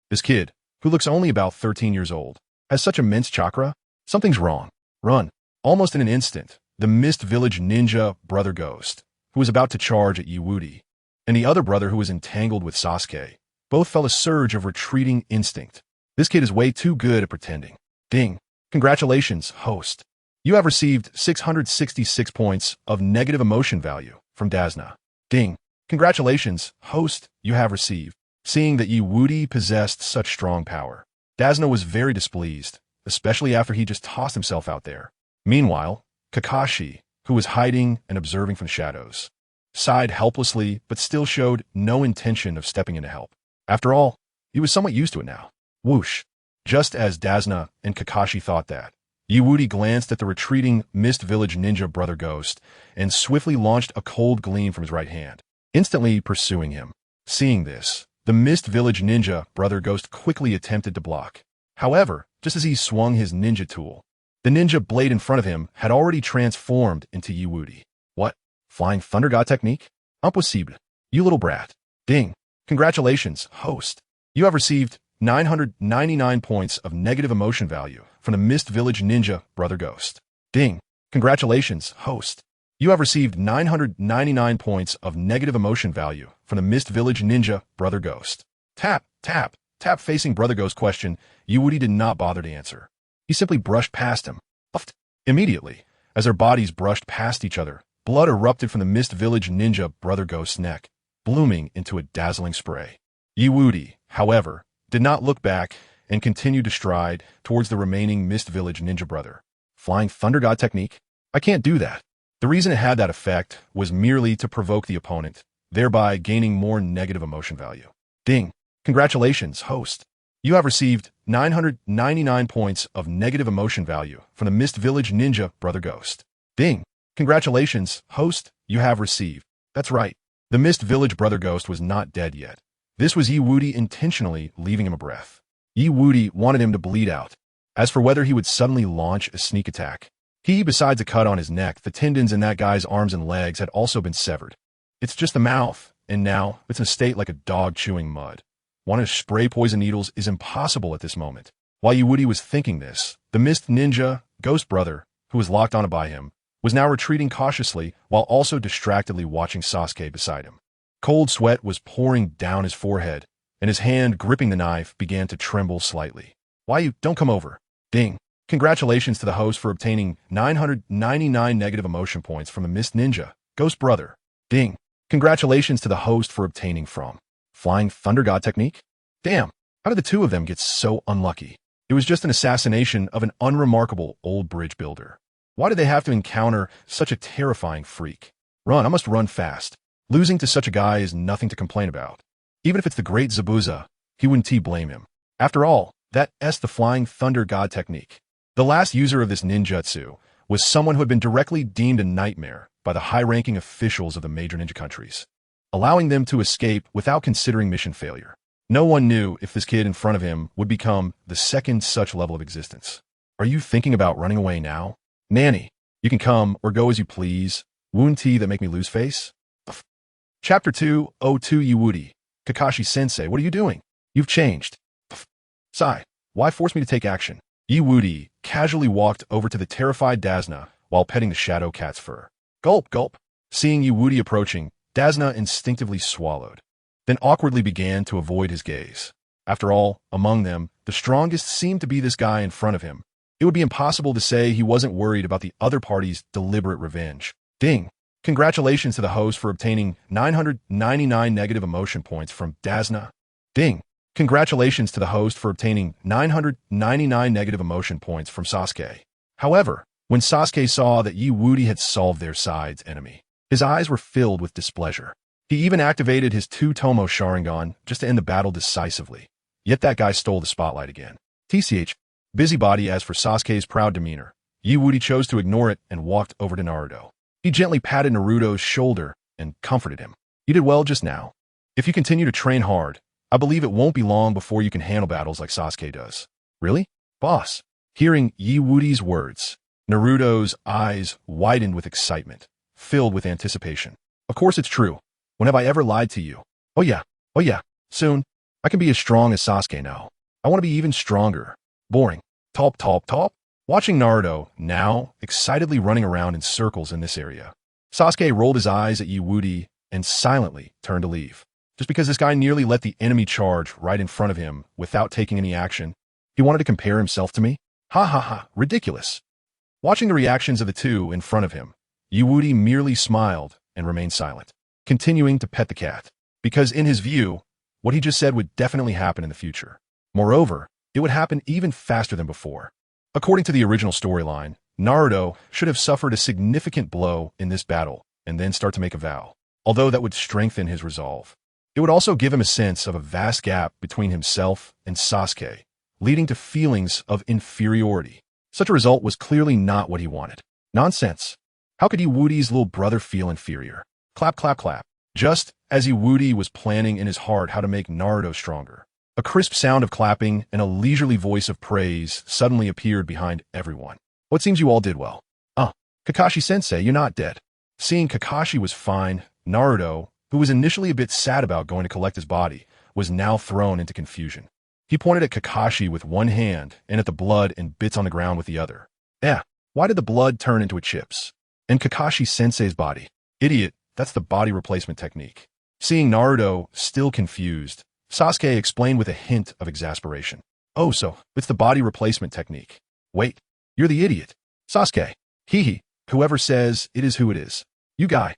This kid, who looks only about 13 years old, has such immense chakra? Something's wrong. Run. Almost in an instant, the Mist Village ninja Brother Ghost, who was about to charge at Wudi, and the other brother who was entangled with Sasuke, both felt a surge of retreating instinct. This kid is way too good at pretending. Ding. Congratulations, host. You have received 666 points of negative emotion value from Dazna. Ding. Congratulations, host. You have received. Seeing that Wudi possessed such strong power, Dazna was very displeased, especially after he just tossed himself out there. Meanwhile, Kakashi, who was hiding and observing from the shadows, sighed helplessly but still showed no intention of stepping in to help. After all, he was somewhat used to it now. Whoosh! Just as Dazna and Kakashi thought that, Wudi glanced at the retreating Mist Village ninja Brother Ghost and swiftly launched a cold gleam from his right hand, instantly pursuing him. Seeing this, the Mist Village ninja Brother Ghost quickly attempted to block. However, just as he swung his ninja tool, the ninja blade in front of him had already transformed into Wudi. What? Flying Thunder God technique? Impossible. You little brat. Ding. Congratulations, host. You have received 999 points of negative emotion value from the Mist Village ninja Brother Ghost. Ding. Congratulations, host. You have received 999 points of negative emotion value from the Mist Village ninja Brother Ghost. Tap, tap, tap. Facing Brother Ghost question, Wudi did not bother to answer. He simply brushed past him. Puffed. Immediately, as their bodies brushed past each other, blood erupted from the Mist Village ninja Brother Ghost's neck, blooming into a dazzling spray. Wudi, however, did not look back and continued to stride towards the remaining Mist Village ninja brother. Flying Thunder God technique? I can't do that. The reason it had that effect was merely to provoke the opponent, thereby gaining more negative emotion value. Ding. Congratulations, host. You have received 999 points of negative emotion value from the Mist Village ninja Brother Ghost. Ding. Congratulations, host. You have received. That's right. The Mist Village Brother Ghost was not dead yet. This was Yi intentionally leaving him a breath. Yi wanted him to bleed out. As for whether he would suddenly launch a sneak attack, besides a cut on his neck, the tendons in that guy's arms and legs had also been severed. It's just the mouth, and now it's in a state like a dog chewing mud. Wanting to spray poison needles is impossible at this moment. While Yi was thinking this, the mist ninja, Ghost Brother, who was locked on by him, was now retreating cautiously while also distractedly watching Sasuke beside him. Cold sweat was pouring down his forehead, and his hand gripping the knife began to tremble slightly. Don't come over. Ding. Congratulations to the host for obtaining 999 negative emotion points from the Mist Ninja, Ghost Brother. Ding. Congratulations to the host for obtaining from Flying Thunder God technique? Damn, how did the two of them get so unlucky? It was just an assassination of an unremarkable old bridge builder. Why did they have to encounter such a terrifying freak? Run, I must run fast. Losing to such a guy is nothing to complain about. Even if it's the great Zabuza, he wouldn't blame him. After all, that's the Flying Thunder God technique. The last user of this ninjutsu was someone who had been directly deemed a nightmare by the high-ranking officials of the major ninja countries, allowing them to escape without considering mission failure. No one knew if this kid in front of him would become the second such level of existence. Are you thinking about running away now? Nanny, you can come or go as you please. Wound tea that make me lose face? Chapter 202 Yi Kakashi-sensei, what are you doing? You've changed. Sigh, why force me to take action? Yi casually walked over to the terrified Dasna while petting the shadow cat's fur. Gulp, gulp. Seeing Yi approaching, Dasna instinctively swallowed, then awkwardly began to avoid his gaze. After all, among them, the strongest seemed to be this guy in front of him. It would be impossible to say he wasn't worried about the other party's deliberate revenge. Ding. Congratulations to the host for obtaining 999 negative emotion points from Dasna. Ding. Congratulations to the host for obtaining 999 negative emotion points from Sasuke. However, when Sasuke saw that Yi had solved their side's enemy, his eyes were filled with displeasure. He even activated his two-tomo Sharingan just to end the battle decisively. Yet that guy stole the spotlight again. TCH, busybody. As for Sasuke's proud demeanor, Yi chose to ignore it and walked over to Naruto. He gently patted Naruto's shoulder and comforted him. You did well just now. If you continue to train hard, I believe it won't be long before you can handle battles like Sasuke does. Really? Boss. Hearing Yi words, Naruto's eyes widened with excitement, filled with anticipation. Of course it's true. When have I ever lied to you? Oh yeah. Soon, I can be as strong as Sasuke now. I want to be even stronger. Boring. Top. Watching Naruto, now, excitedly running around in circles in this area, Sasuke rolled his eyes at Yi and silently turned to leave. Just because this guy nearly let the enemy charge right in front of him without taking any action, he wanted to compare himself to me? Ha, ridiculous. Watching the reactions of the two in front of him, Yi merely smiled and remained silent, continuing to pet the cat, because in his view, what he just said would definitely happen in the future. Moreover, it would happen even faster than before. According to the original storyline, Naruto should have suffered a significant blow in this battle and then start to make a vow, although that would strengthen his resolve. It would also give him a sense of a vast gap between himself and Sasuke, leading to feelings of inferiority. Such a result was clearly not what he wanted. Nonsense. How could Yiwudi's little brother feel inferior? Clap. Just as Yi was planning in his heart how to make Naruto stronger, a crisp sound of clapping and a leisurely voice of praise suddenly appeared behind everyone. What seems you all did well. Kakashi-sensei, you're not dead. Seeing Kakashi was fine, Naruto, who was initially a bit sad about going to collect his body, was now thrown into confusion. He pointed at Kakashi with one hand and at the blood and bits on the ground with the other. Why did the blood turn into chips? And Kakashi-sensei's body? Idiot, that's the body replacement technique. Seeing Naruto still confused, Sasuke explained with a hint of exasperation. Oh, so it's the body replacement technique. Wait, you're the idiot. Sasuke. Whoever says it is who it is. You guy.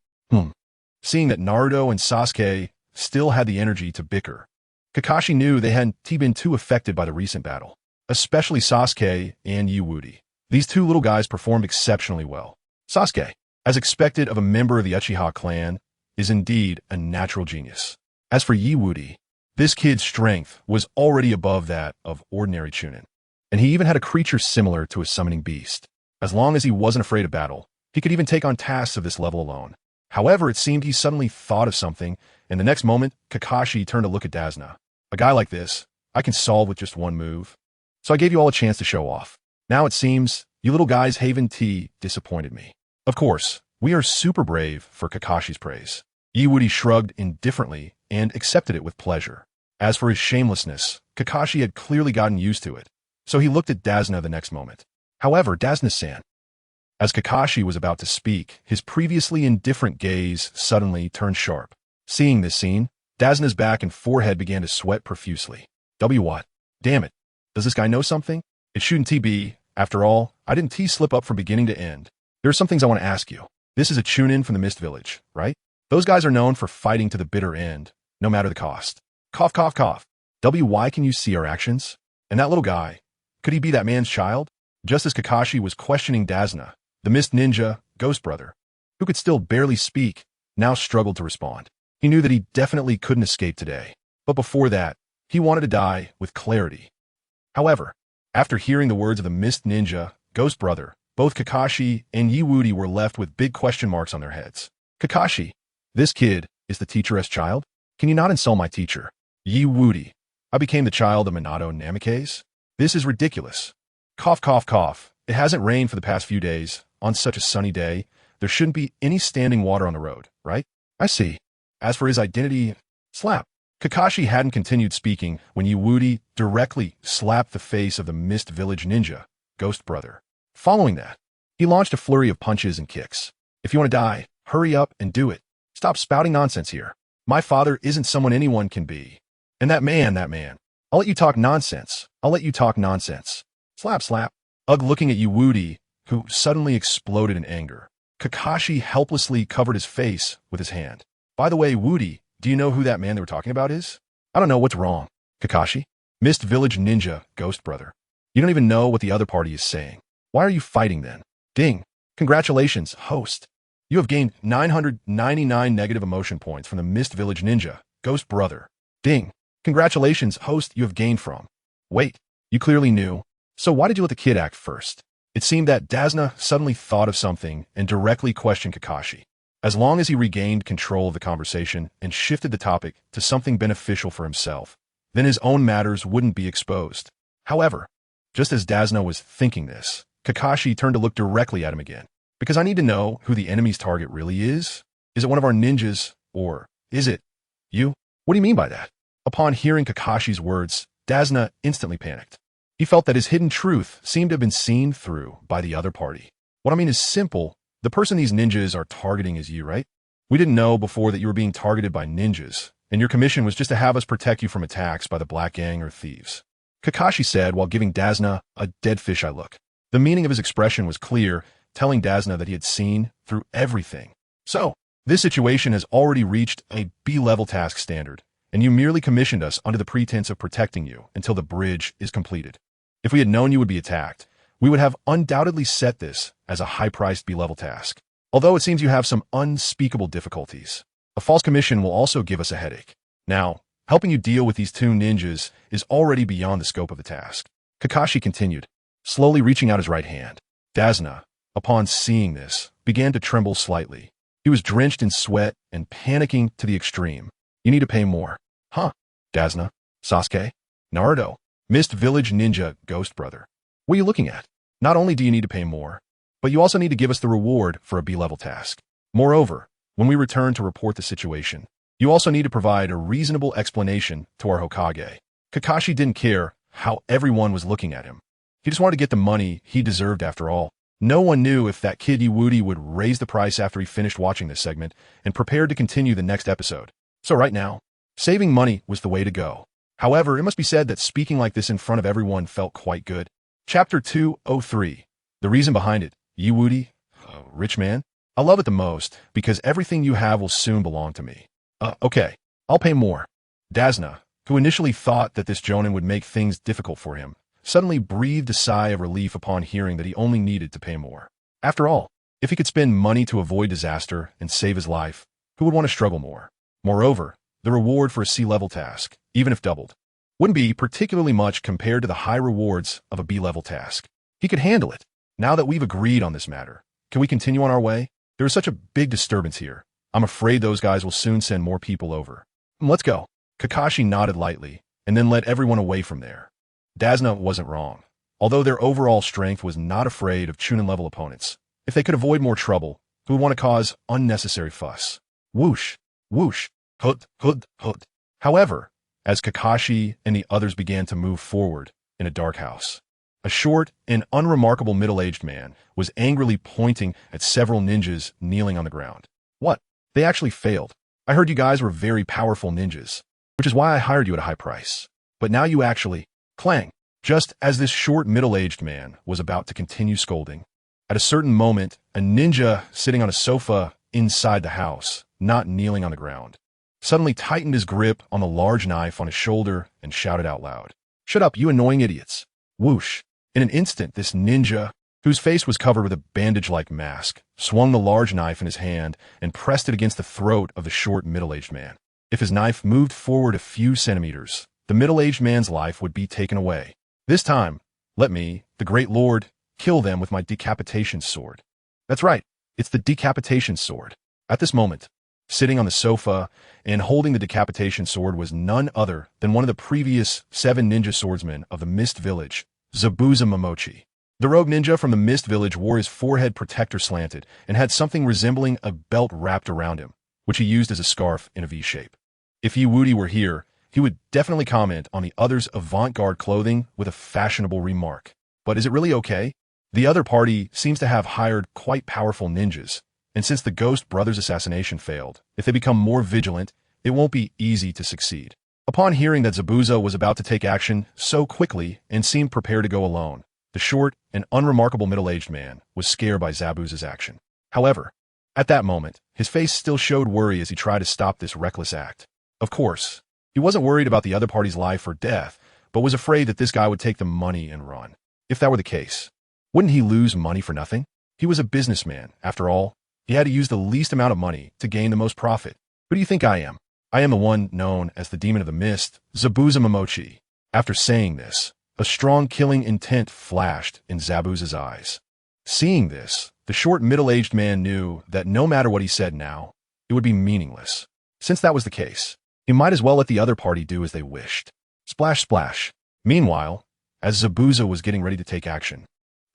Seeing that Naruto and Sasuke still had the energy to bicker, Kakashi knew they hadn't been too affected by the recent battle, especially Sasuke and Yi. These two little guys performed exceptionally well. Sasuke, as expected of a member of the Uchiha clan, is indeed a natural genius. As for Yi, this kid's strength was already above that of ordinary Chunin, and he even had a creature similar to a summoning beast. As long as he wasn't afraid of battle, he could even take on tasks of this level alone. However, it seemed he suddenly thought of something, and the next moment, Kakashi turned to look at Dasna. A guy like this, I can solve with just one move. So I gave you all a chance to show off. Now it seems, you little guys Haven T disappointed me. Of course, we are super brave for Kakashi's praise. Wudi shrugged indifferently and accepted it with pleasure. As for his shamelessness, Kakashi had clearly gotten used to it, so he looked at Dasna the next moment. However, Dasna-san. As Kakashi was about to speak, his previously indifferent gaze suddenly turned sharp. Seeing this scene, Dasna's back and forehead began to sweat profusely. What? Damn it. Does this guy know something? It shouldn't be. After all, I didn't slip up from beginning to end. There are some things I want to ask you. This is a tune-in from the Mist Village, right? Those guys are known for fighting to the bitter end, no matter the cost. Cough, cough, cough. Why can you see our actions? And that little guy, could he be that man's child? Just as Kakashi was questioning Dasna, the Mist Ninja, Ghost Brother, who could still barely speak, now struggled to respond. He knew that he definitely couldn't escape today, but before that, he wanted to die with clarity. However, after hearing the words of the Mist Ninja, Ghost Brother, both Kakashi and Wudi were left with big question marks on their heads. Kakashi, this kid is the teacher's child? Can you not insult my teacher? Wudi, I became the child of Minato Namikaze? This is ridiculous. Cough, cough, cough. It hasn't rained for the past few days. On such a sunny day, there shouldn't be any standing water on the road, right? I see. As for his identity, slap. Kakashi hadn't continued speaking when Wudi directly slapped the face of the Mist Village Ninja, Ghost Brother. Following that, he launched a flurry of punches and kicks. If you want to die, hurry up and do it. Stop spouting nonsense here. My father isn't someone anyone can be. And that man. I'll let you talk nonsense. Slap, slap. Ugh, looking at Wudi, who suddenly exploded in anger. Kakashi helplessly covered his face with his hand. By the way, Wudi, do you know who that man they were talking about is? I don't know what's wrong. Kakashi? Mist Village Ninja, Ghost Brother. You don't even know what the other party is saying. Why are you fighting then? Ding. Congratulations, host. You have gained 999 negative emotion points from the Mist Village Ninja, Ghost Brother. Ding. Congratulations, host, you have gained from. Wait, you clearly knew. So why did you let the kid act first? It seemed that Dasna suddenly thought of something and directly questioned Kakashi. As long as he regained control of the conversation and shifted the topic to something beneficial for himself, then his own matters wouldn't be exposed. However, just as Dasna was thinking this, Kakashi turned to look directly at him again. Because I need to know who the enemy's target really is. Is it one of our ninjas, or is it you? What do you mean by that? Upon hearing Kakashi's words, Dasna instantly panicked. He felt that his hidden truth seemed to have been seen through by the other party. What I mean is simple. The person these ninjas are targeting is you, right? We didn't know before that you were being targeted by ninjas, and your commission was just to have us protect you from attacks by the Black Gang or thieves. Kakashi said while giving Dasna a dead fisheye look. The meaning of his expression was clear, telling Dasna that he had seen through everything. So, this situation has already reached a B-level task standard, and you merely commissioned us under the pretense of protecting you until the bridge is completed. If we had known you would be attacked, we would have undoubtedly set this as a high-priced B-level task. Although it seems you have some unspeakable difficulties, a false commission will also give us a headache. Now, helping you deal with these two ninjas is already beyond the scope of the task. Kakashi continued, slowly reaching out his right hand. Dasna, upon seeing this, began to tremble slightly. He was drenched in sweat and panicking to the extreme. You need to pay more. Huh? Dasna? Sasuke? Naruto? Mist Village Ninja, Ghost Brother. What are you looking at? Not only do you need to pay more, but you also need to give us the reward for a B-level task. Moreover, when we return to report the situation, you also need to provide a reasonable explanation to our Hokage. Kakashi didn't care how everyone was looking at him. He just wanted to get the money he deserved after all. No one knew if that kid Wudi would raise the price after he finished watching this segment and prepared to continue the next episode. So right now, saving money was the way to go. However, it must be said that speaking like this in front of everyone felt quite good. Chapter 203. The reason behind it. Wudi, rich man? I love it the most because everything you have will soon belong to me. Okay, I'll pay more. Dasna, who initially thought that this Jonin would make things difficult for him, suddenly breathed a sigh of relief upon hearing that he only needed to pay more. After all, if he could spend money to avoid disaster and save his life, who would want to struggle more? Moreover, the reward for a C-level task, even if doubled, wouldn't be particularly much compared to the high rewards of a B-level task. He could handle it. Now that we've agreed on this matter, can we continue on our way? There is such a big disturbance here. I'm afraid those guys will soon send more people over. Let's go. Kakashi nodded lightly, and then led everyone away from there. Dasna wasn't wrong. Although their overall strength was not afraid of Chunin-level opponents, if they could avoid more trouble, who would want to cause unnecessary fuss? Whoosh, whoosh, hut, hut, hut. However, as Kakashi and the others began to move forward in a dark house, a short and unremarkable middle-aged man was angrily pointing at several ninjas kneeling on the ground. What? They actually failed. I heard you guys were very powerful ninjas, which is why I hired you at a high price. But now you actually... Clang! Just as this short middle-aged man was about to continue scolding, at a certain moment, a ninja sitting on a sofa inside the house, not kneeling on the ground, suddenly tightened his grip on the large knife on his shoulder and shouted out loud, "Shut up, you annoying idiots!" Whoosh! In an instant, this ninja, whose face was covered with a bandage-like mask, swung the large knife in his hand and pressed it against the throat of the short middle-aged man. If his knife moved forward a few centimeters, the middle-aged man's life would be taken away. This time, let me, the great lord, kill them with my decapitation sword. That's right, it's the decapitation sword. At this moment, sitting on the sofa and holding the decapitation sword was none other than one of the previous 7 ninja swordsmen of the Mist Village, Zabuza Momochi. The rogue ninja from the Mist Village wore his forehead protector slanted and had something resembling a belt wrapped around him, which he used as a scarf in a V shape. If Wudi were here, he would definitely comment on the others' avant-garde clothing with a fashionable remark. But is it really okay? The other party seems to have hired quite powerful ninjas, and since the Ghost Brothers assassination failed, if they become more vigilant, it won't be easy to succeed. Upon hearing that Zabuza was about to take action so quickly and seemed prepared to go alone, the short and unremarkable middle-aged man was scared by Zabuza's action. However, at that moment, his face still showed worry as he tried to stop this reckless act. Of course, he wasn't worried about the other party's life or death, but was afraid that this guy would take the money and run. If that were the case, wouldn't he lose money for nothing? He was a businessman, after all. He had to use the least amount of money to gain the most profit. Who do you think I am? I am the one known as the Demon of the Mist, Zabuza Momochi. After saying this, a strong killing intent flashed in Zabuza's eyes. Seeing this, the short middle-aged man knew that no matter what he said now, it would be meaningless. Since that was the case, he might as well let the other party do as they wished. Splash, splash. Meanwhile, as Zabuza was getting ready to take action,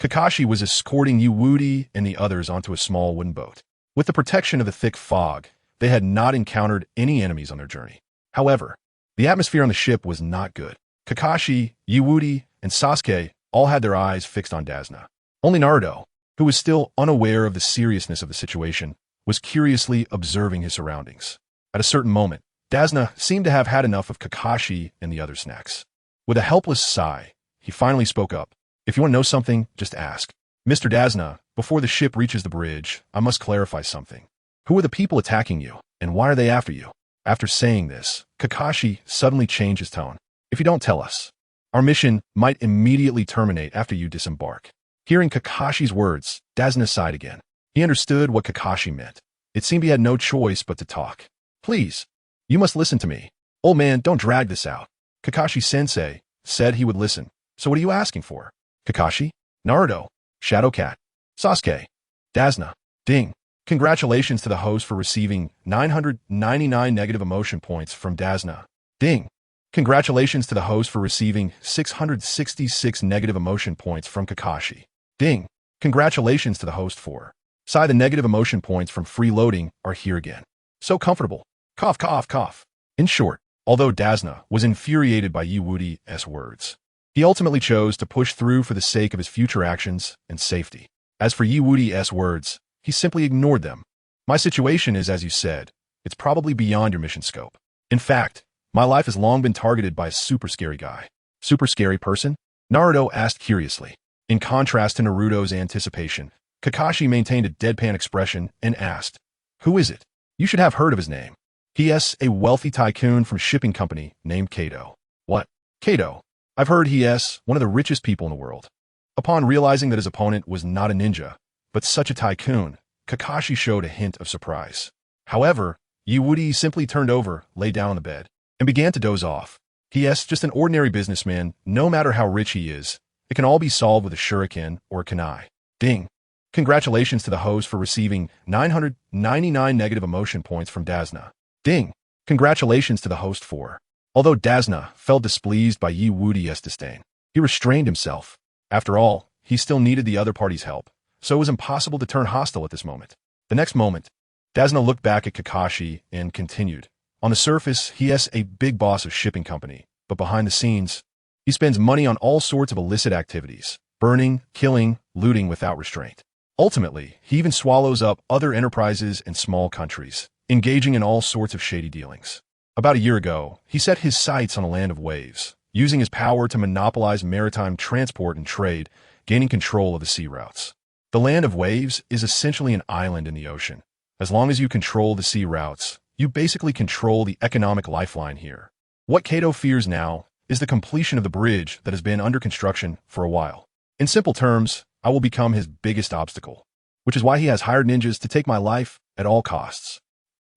Kakashi was escorting Wudi and the others onto a small wooden boat. With the protection of the thick fog, they had not encountered any enemies on their journey. However, the atmosphere on the ship was not good. Kakashi, Wudi, and Sasuke all had their eyes fixed on Dasna. Only Naruto, who was still unaware of the seriousness of the situation, was curiously observing his surroundings. At a certain moment, Dasna seemed to have had enough of Kakashi and the other snacks. With a helpless sigh, he finally spoke up. "If you want to know something, just ask. Mr. Dasna, before the ship reaches the bridge, I must clarify something. Who are the people attacking you, and why are they after you?" After saying this, Kakashi suddenly changed his tone. "If you don't tell us, our mission might immediately terminate after you disembark." Hearing Kakashi's words, Dasna sighed again. He understood what Kakashi meant. It seemed he had no choice but to talk. "Please, you must listen to me. Old man, don't drag this out." Kakashi-sensei said he would listen. "So what are you asking for?" Kakashi, Naruto, Shadowcat, Sasuke, Dasna, Ding. Congratulations to the host for receiving 999 negative emotion points from Dasna. Ding. Congratulations to the host for receiving 666 negative emotion points from Kakashi. Ding. Congratulations to the host for. Sigh, the negative emotion points from freeloading are here again. So comfortable. Cough, cough, cough. In short, although Dasna was infuriated by Wudi's words, he ultimately chose to push through for the sake of his future actions and safety. As for Wudi's words, he simply ignored them. "My situation is as you said. It's probably beyond your mission scope. In fact, my life has long been targeted by a super scary guy." "Super scary person?" Naruto asked curiously. In contrast to Naruto's anticipation, Kakashi maintained a deadpan expression and asked, "Who is it? You should have heard of his name. He's a wealthy tycoon from shipping company named Kato." "What? Kato? I've heard he's one of the richest people in the world." Upon realizing that his opponent was not a ninja, but such a tycoon, Kakashi showed a hint of surprise. However, Wudi simply turned over, lay down on the bed, and began to doze off. He's just an ordinary businessman. No matter how rich he is, it can all be solved with a shuriken or a kunai. Ding. Congratulations to the host for receiving 999 negative emotion points from Dasna. Ding! Congratulations to the host for. Although Dasna felt displeased by WudiGets' disdain, he restrained himself. After all, he still needed the other party's help, so it was impossible to turn hostile at this moment. The next moment, Dasna looked back at Kakashi and continued. On the surface, he is a big boss of shipping company, but behind the scenes, he spends money on all sorts of illicit activities, burning, killing, looting without restraint. Ultimately, he even swallows up other enterprises and small countries, engaging in all sorts of shady dealings. About a year ago, he set his sights on a land of waves, using his power to monopolize maritime transport and trade, gaining control of the sea routes. The land of waves is essentially an island in the ocean. As long as you control the sea routes, you basically control the economic lifeline here. What Kato fears now is the completion of the bridge that has been under construction for a while. In simple terms, I will become his biggest obstacle, which is why he has hired ninjas to take my life at all costs.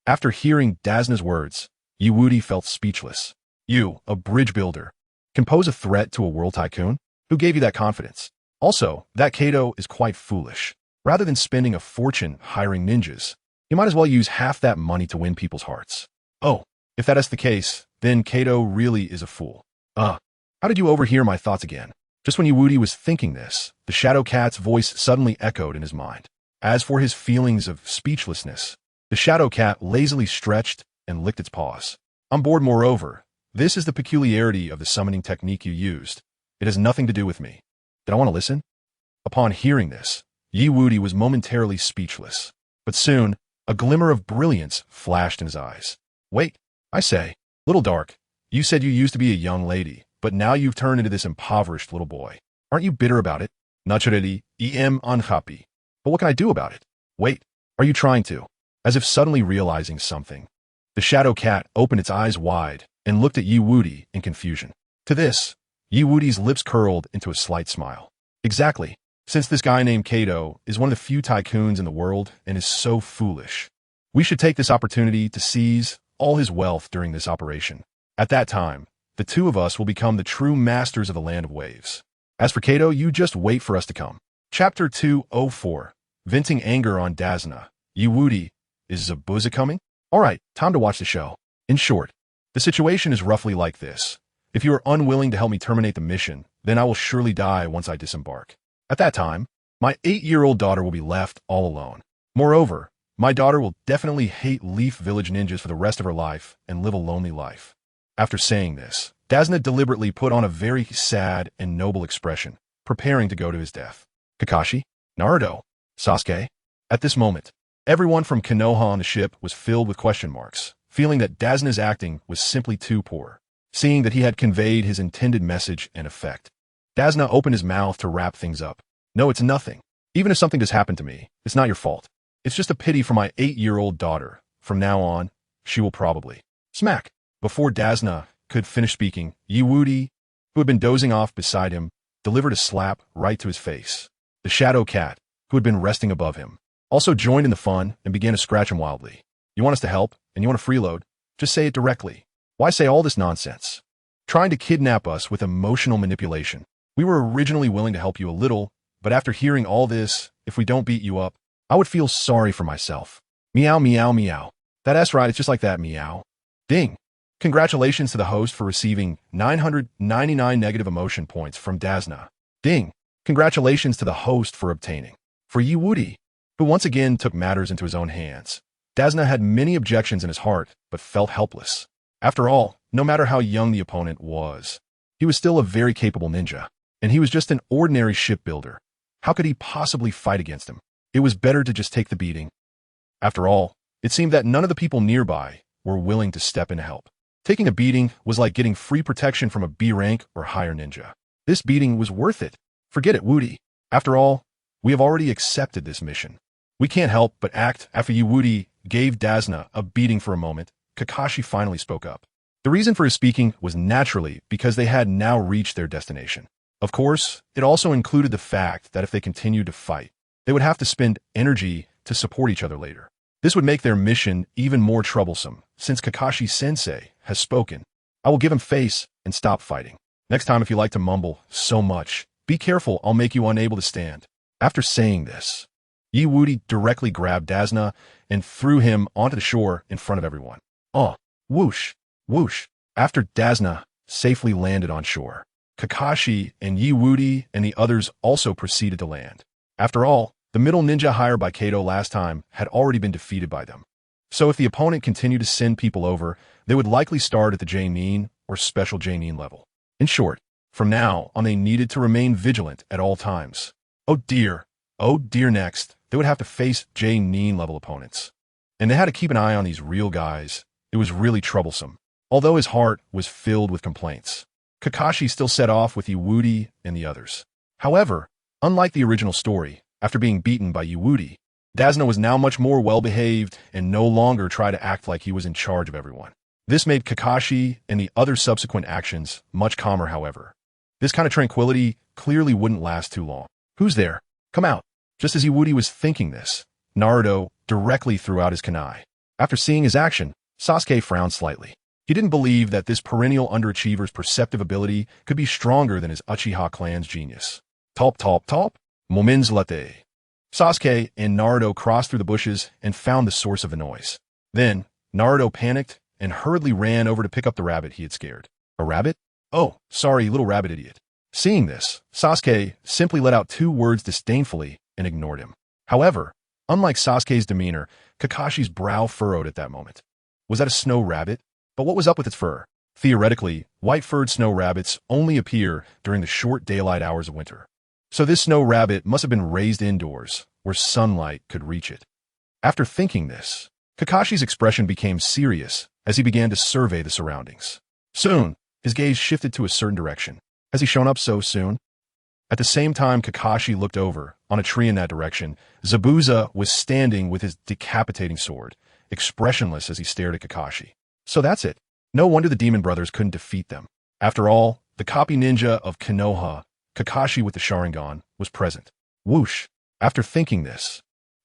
After hearing Dasna's words, Wudi felt speechless. You, a bridge builder, can pose a threat to a world tycoon? Who gave you that confidence? Also, that Kato is quite foolish. Rather than spending a fortune hiring ninjas, you might as well use half that money to win people's hearts. Oh, if that is the case, then Kato really is a fool. How did you overhear my thoughts again? Just when Wudi was thinking this, the Shadow Cat's voice suddenly echoed in his mind. As for his feelings of speechlessness, the Shadow Cat lazily stretched and licked its paws. I'm bored. Moreover, this is the peculiarity of the summoning technique you used. It has nothing to do with me. Did I want to listen? Upon hearing this, Wudi was momentarily speechless. But soon, a glimmer of brilliance flashed in his eyes. Wait, I say, Little Dark, you said you used to be a young lady, but now you've turned into this impoverished little boy. Aren't you bitter about it? Naturally, am unhappy. But what can I do about it? Wait, are you trying to? As if suddenly realizing something, the Shadow Cat opened its eyes wide and looked at Wudi in confusion. To this, Wudi's lips curled into a slight smile. Exactly. Since this guy named Kato is one of the few tycoons in the world and is so foolish, we should take this opportunity to seize all his wealth during this operation. At that time, the two of us will become the true masters of the land of waves. As for Kato, you just wait for us to come. Chapter 204. Venting anger on Dasna. Wudi, is Zabuza coming? Alright, time to watch the show. In short, the situation is roughly like this. If you are unwilling to help me terminate the mission, then I will surely die once I disembark. At that time, my 8-year-old daughter will be left all alone. Moreover, my daughter will definitely hate Leaf Village ninjas for the rest of her life and live a lonely life. After saying this, Dasna deliberately put on a very sad and noble expression, preparing to go to his death. Kakashi, Naruto, Sasuke. At this moment, everyone from Konoha on the ship was filled with question marks, feeling that Dasna's acting was simply too poor, seeing that he had conveyed his intended message and effect. Dasna opened his mouth to wrap things up. No, it's nothing. Even if something does happen to me, it's not your fault. It's just a pity for my 8-year-old daughter. From now on, she will probably. Smack! Before Dasna could finish speaking, Wudi, who had been dozing off beside him, delivered a slap right to his face. The Shadow Cat, who had been resting above him, also joined in the fun and began to scratch him wildly. You want us to help, and you want to freeload? Just say it directly. Why say all this nonsense? Trying to kidnap us with emotional manipulation. We were originally willing to help you a little, but after hearing all this, if we don't beat you up, I would feel sorry for myself. Meow, meow, meow. That's right, it's just like that, meow. Ding. Congratulations to the host for receiving 999 negative emotion points from Dasna. Ding. Congratulations to the host for obtaining. For Wudi, who once again took matters into his own hands. Dasna had many objections in his heart, but felt helpless. After all, no matter how young the opponent was, he was still a very capable ninja, and he was just an ordinary shipbuilder. How could he possibly fight against him? It was better to just take the beating. After all, it seemed that none of the people nearby were willing to step in to help. Taking a beating was like getting free protection from a B rank or higher ninja. This beating was worth it. Forget it, Wudi. After all, we have already accepted this mission. We can't help but act. After Wudi gave Dasna a beating for a moment, Kakashi finally spoke up. The reason for his speaking was naturally because they had now reached their destination. Of course, it also included the fact that if they continued to fight, they would have to spend energy to support each other later. This would make their mission even more troublesome. Since Kakashi-sensei has spoken, I will give him face and stop fighting. Next time if you like to mumble so much, be careful, I'll make you unable to stand. After saying this, Wudi directly grabbed Dasna and threw him onto the shore in front of everyone. Oh, whoosh, whoosh. After Dasna safely landed on shore, Kakashi and Wudi and the others also proceeded to land. After all, the middle ninja hired by Kato last time had already been defeated by them. So if the opponent continued to send people over, they would likely start at the J-Nin or Special J-Nin level. In short, from now on they needed to remain vigilant at all times. Oh dear, next, they would have to face J-Nin level opponents. And they had to keep an eye on these real guys. It was really troublesome. Although his heart was filled with complaints, Kakashi still set off with Wudi and the others. However, unlike the original story, after being beaten by Wudi, Dasna was now much more well-behaved and no longer tried to act like he was in charge of everyone. This made Kakashi and the other subsequent actions much calmer, however. This kind of tranquility clearly wouldn't last too long. Who's there? Come out. Just as Wudi was thinking this, Naruto directly threw out his kunai. After seeing his action, Sasuke frowned slightly. He didn't believe that this perennial underachiever's perceptive ability could be stronger than his Uchiha clan's genius. Top, moments latte. Sasuke and Naruto crossed through the bushes and found the source of the noise. Then, Naruto panicked and hurriedly ran over to pick up the rabbit he had scared. A rabbit? Oh, sorry, little rabbit idiot. Seeing this, Sasuke simply let out 2 words disdainfully and ignored him. However, unlike Sasuke's demeanor, Kakashi's brow furrowed at that moment. Was that a snow rabbit? But what was up with its fur? Theoretically, white-furred snow rabbits only appear during the short daylight hours of winter. So this snow rabbit must have been raised indoors, where sunlight could reach it. After thinking this, Kakashi's expression became serious as he began to survey the surroundings. Soon, his gaze shifted to a certain direction. Has he shown up so soon? At the same time Kakashi looked over, on a tree in that direction, Zabuza was standing with his decapitating sword, expressionless as he stared at Kakashi. So that's it. No wonder the Demon Brothers couldn't defeat them. After all, the copy ninja of Konoha, Kakashi with the Sharingan, was present. Whoosh! After thinking this,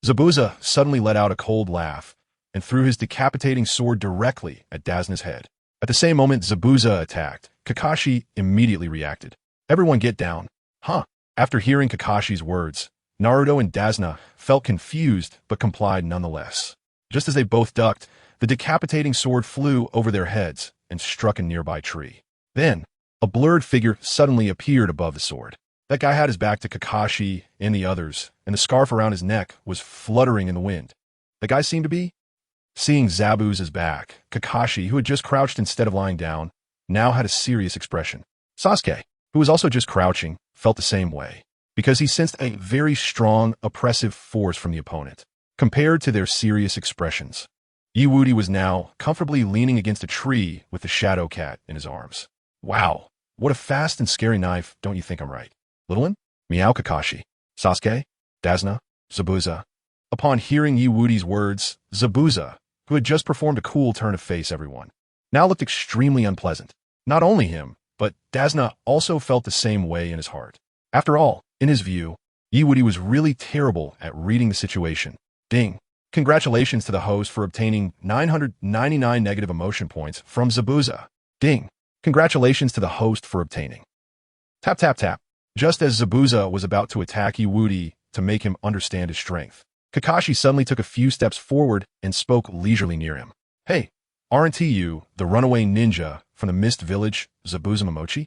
Zabuza suddenly let out a cold laugh and threw his decapitating sword directly at Dasna's head. At the same moment Zabuza attacked, Kakashi immediately reacted. Everyone get down. Huh? After hearing Kakashi's words, Naruto and Dasna felt confused but complied nonetheless. Just as they both ducked, the decapitating sword flew over their heads and struck a nearby tree. Then, a blurred figure suddenly appeared above the sword. That guy had his back to Kakashi and the others, and the scarf around his neck was fluttering in the wind. The guy seemed to be? Seeing Zabuza's back, Kakashi, who had just crouched instead of lying down, now had a serious expression. Sasuke, who was also just crouching, felt the same way, because he sensed a very strong, oppressive force from the opponent. Compared to their serious expressions, Wudi was now comfortably leaning against a tree with the Shadow Cat in his arms. Wow, what a fast and scary knife, don't you think I'm right? Little one? Meow Kakashi. Sasuke? Dasna? Zabuza? Upon hearing Wudi's words, Zabuza, who had just performed a cool turn to face everyone, now looked extremely unpleasant. Not only him, but Dasna also felt the same way in his heart. After all, in his view, Wudi was really terrible at reading the situation. Ding. Congratulations to the host for obtaining 999 negative emotion points from Zabuza. Ding. Congratulations to the host for obtaining. Tap tap tap. Just as Zabuza was about to attack Wudi to make him understand his strength, Kakashi suddenly took a few steps forward and spoke leisurely near him. Hey, aren't you the runaway ninja from the Mist Village, Zabuza Momochi?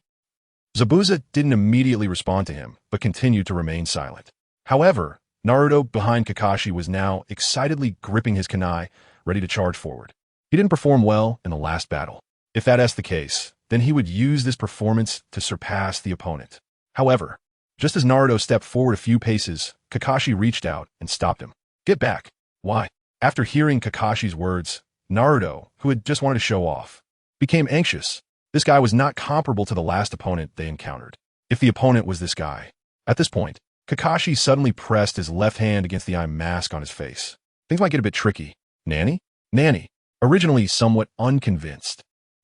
Zabuza didn't immediately respond to him, but continued to remain silent. However, Naruto behind Kakashi was now excitedly gripping his kunai, ready to charge forward. He didn't perform well in the last battle. If that's the case, then he would use this performance to surpass the opponent. However, just as Naruto stepped forward a few paces, Kakashi reached out and stopped him. Get back. Why? After hearing Kakashi's words, Naruto, who had just wanted to show off, became anxious. This guy was not comparable to the last opponent they encountered. If the opponent was this guy. At this point, Kakashi suddenly pressed his left hand against the eye mask on his face. Things might get a bit tricky. Nanny? Originally somewhat unconvinced,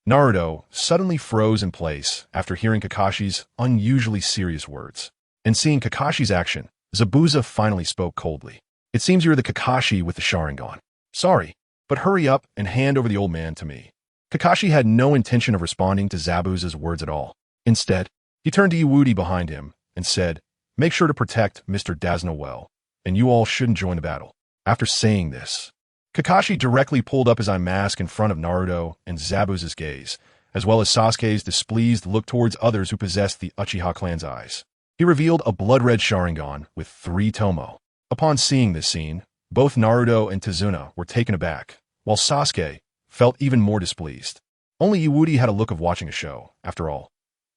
Naruto suddenly froze in place after hearing Kakashi's unusually serious words. And seeing Kakashi's action, Zabuza finally spoke coldly. It seems you're the Kakashi with the Sharingan. Sorry, but hurry up and hand over the old man to me. Kakashi had no intention of responding to Zabuza's words at all. Instead, he turned to Wudi behind him and said, Make sure to protect Mr. Dasna well. and you all shouldn't join the battle. After saying this, Kakashi directly pulled up his eye mask in front of Naruto and Zabuza's gaze, as well as Sasuke's displeased look towards others who possessed the Uchiha clan's eyes. He revealed a blood-red Sharingan with 3 tomo. Upon seeing this scene, both Naruto and Tizuna were taken aback, while Sasuke felt even more displeased. Only Yewudi had a look of watching a show, after all.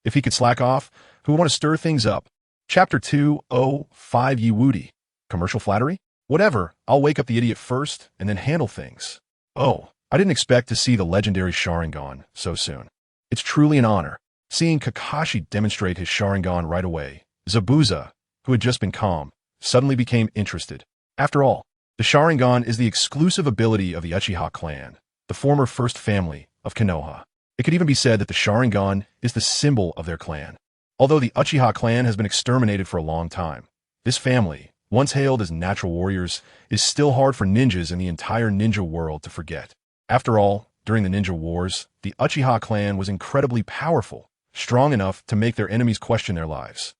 If he could slack off, who would want to stir things up? Chapter 205 Yewudi. Commercial flattery? Whatever, I'll wake up the idiot first and then handle things. Oh, I didn't expect to see the legendary Sharingan so soon. It's truly an honor. Seeing Kakashi demonstrate his Sharingan right away, Zabuza, who had just been calm, suddenly became interested. After all, the Sharingan is the exclusive ability of the Uchiha clan, the former first family of Konoha. It could even be said that the Sharingan is the symbol of their clan. Although the Uchiha clan has been exterminated for a long time, this family, once hailed as natural warriors, is still hard for ninjas in the entire ninja world to forget. After all, during the ninja wars, the Uchiha clan was incredibly powerful, strong enough to make their enemies question their lives.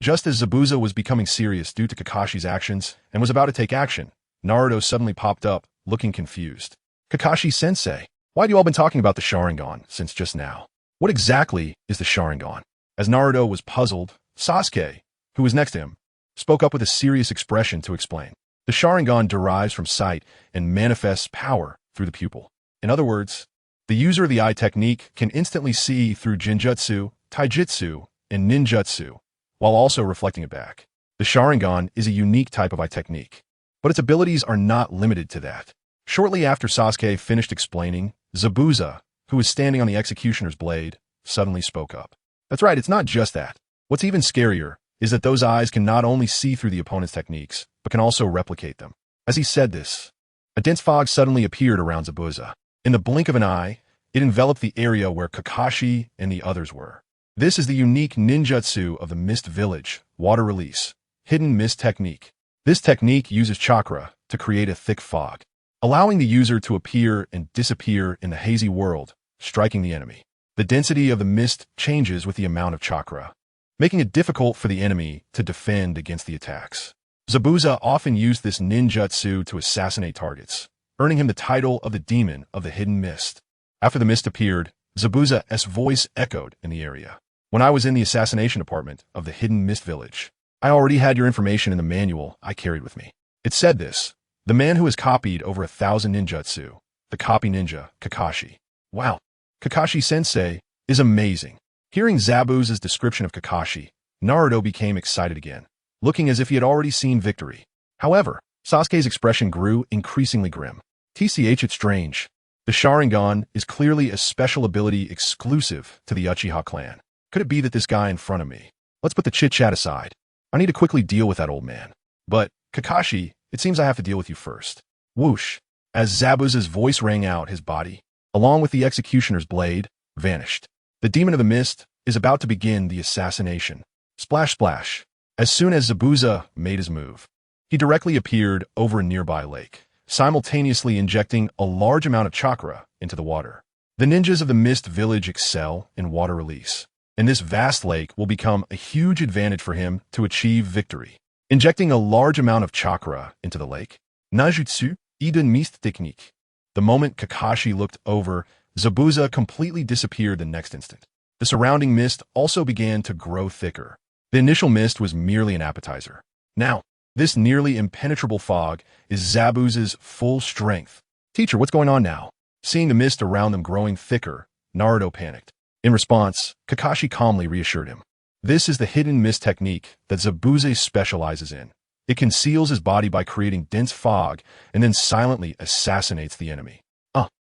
Just as Zabuza was becoming serious due to Kakashi's actions and was about to take action, Naruto suddenly popped up, looking confused. Kakashi-sensei, why have you all been talking about the Sharingan since just now? What exactly is the Sharingan? As Naruto was puzzled, Sasuke, who was next to him, spoke up with a serious expression to explain. The Sharingan derives from sight and manifests power through the pupil. In other words, the user of the eye technique can instantly see through Jinjutsu, Taijutsu, and Ninjutsu, while also reflecting it back. The Sharingan is a unique type of eye technique, but its abilities are not limited to that. Shortly after Sasuke finished explaining, Zabuza, who was standing on the executioner's blade, suddenly spoke up. That's right, it's not just that. What's even scarier is that those eyes can not only see through the opponent's techniques, but can also replicate them. As he said this, a dense fog suddenly appeared around Zabuza. In the blink of an eye, it enveloped the area where Kakashi and the others were. This is the unique ninjutsu of the Mist Village, water release, hidden mist technique. This technique uses chakra to create a thick fog, allowing the user to appear and disappear in the hazy world, striking the enemy. The density of the mist changes with the amount of chakra, making it difficult for the enemy to defend against the attacks. Zabuza often used this ninjutsu to assassinate targets, earning him the title of the Demon of the Hidden Mist. After the mist appeared, Zabuza's voice echoed in the area. When I was in the assassination department of the Hidden Mist Village, I already had your information in the manual I carried with me. It said this: the man who has copied over 1,000 ninjutsu, the copy ninja, Kakashi. Wow, Kakashi-sensei is amazing. Hearing Zabuza's description of Kakashi, Naruto became excited again, looking as if he had already seen victory. However, Sasuke's expression grew increasingly grim. TCH, it's strange. The Sharingan is clearly a special ability exclusive to the Uchiha clan. Could it be that this guy in front of me? Let's put the chit-chat aside. I need to quickly deal with that old man. But, Kakashi, it seems I have to deal with you first. Whoosh! As Zabuza's voice rang out, his body, along with the executioner's blade, vanished. The Demon of the Mist is about to begin the assassination. Splash splash. As soon as Zabuza made his move, he directly appeared over a nearby lake, simultaneously injecting a large amount of chakra into the water. The ninjas of the Mist Village excel in water release, and this vast lake will become a huge advantage for him to achieve victory. Injecting a large amount of chakra into the lake. Ninjutsu, Eden Mist Technique. The moment Kakashi looked over, Zabuza completely disappeared the next instant. The surrounding mist also began to grow thicker. The initial mist was merely an appetizer. Now, this nearly impenetrable fog is Zabuza's full strength. Teacher, what's going on now? Seeing the mist around them growing thicker, Naruto panicked. In response, Kakashi calmly reassured him. This is the hidden mist technique that Zabuza specializes in. It conceals his body by creating dense fog and then silently assassinates the enemy.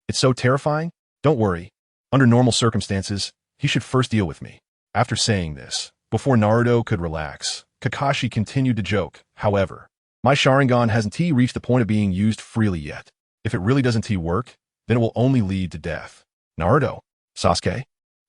It's so terrifying? Don't worry. Under normal circumstances, he should first deal with me. After saying this, before Naruto could relax, Kakashi continued to joke. However, my Sharingan hasn't reached the point of being used freely yet. If it really doesn't work, then it will only lead to death. Naruto, Sasuke,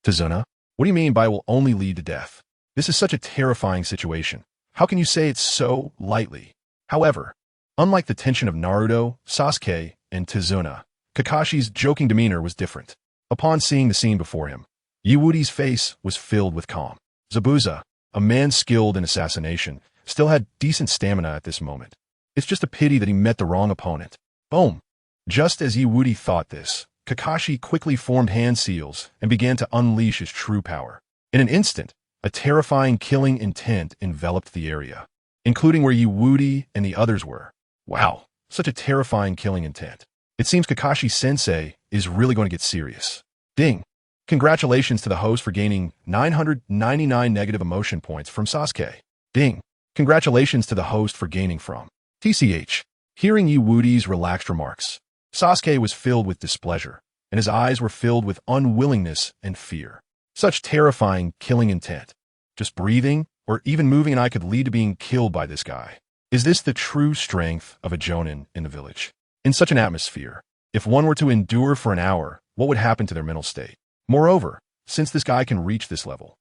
Tizuna, what do you mean by will only lead to death? This is such a terrifying situation. How can you say it so lightly? However, unlike the tension of Naruto, Sasuke, and Tizuna, Kakashi's joking demeanor was different. Upon seeing the scene before him, Yewudi's face was filled with calm. Zabuza, a man skilled in assassination, still had decent stamina at this moment. It's just a pity that he met the wrong opponent. Boom. Just as Wudi thought this, Kakashi quickly formed hand seals and began to unleash his true power. In an instant, a terrifying killing intent enveloped the area, including where Wudi and the others were. Wow, such a terrifying killing intent. It seems Kakashi-sensei is really going to get serious. Ding. Congratulations to the host for gaining 999 negative emotion points from Sasuke. Ding. Congratulations to the host for gaining from TCH. Hearing Wudi's relaxed remarks, Sasuke was filled with displeasure, and his eyes were filled with unwillingness and fear. Such terrifying killing intent. Just breathing or even moving an eye could lead to being killed by this guy. Is this the true strength of a jonin in the village? In such an atmosphere, if one were to endure for an hour, what would happen to their mental state? Moreover, since this guy can reach this level,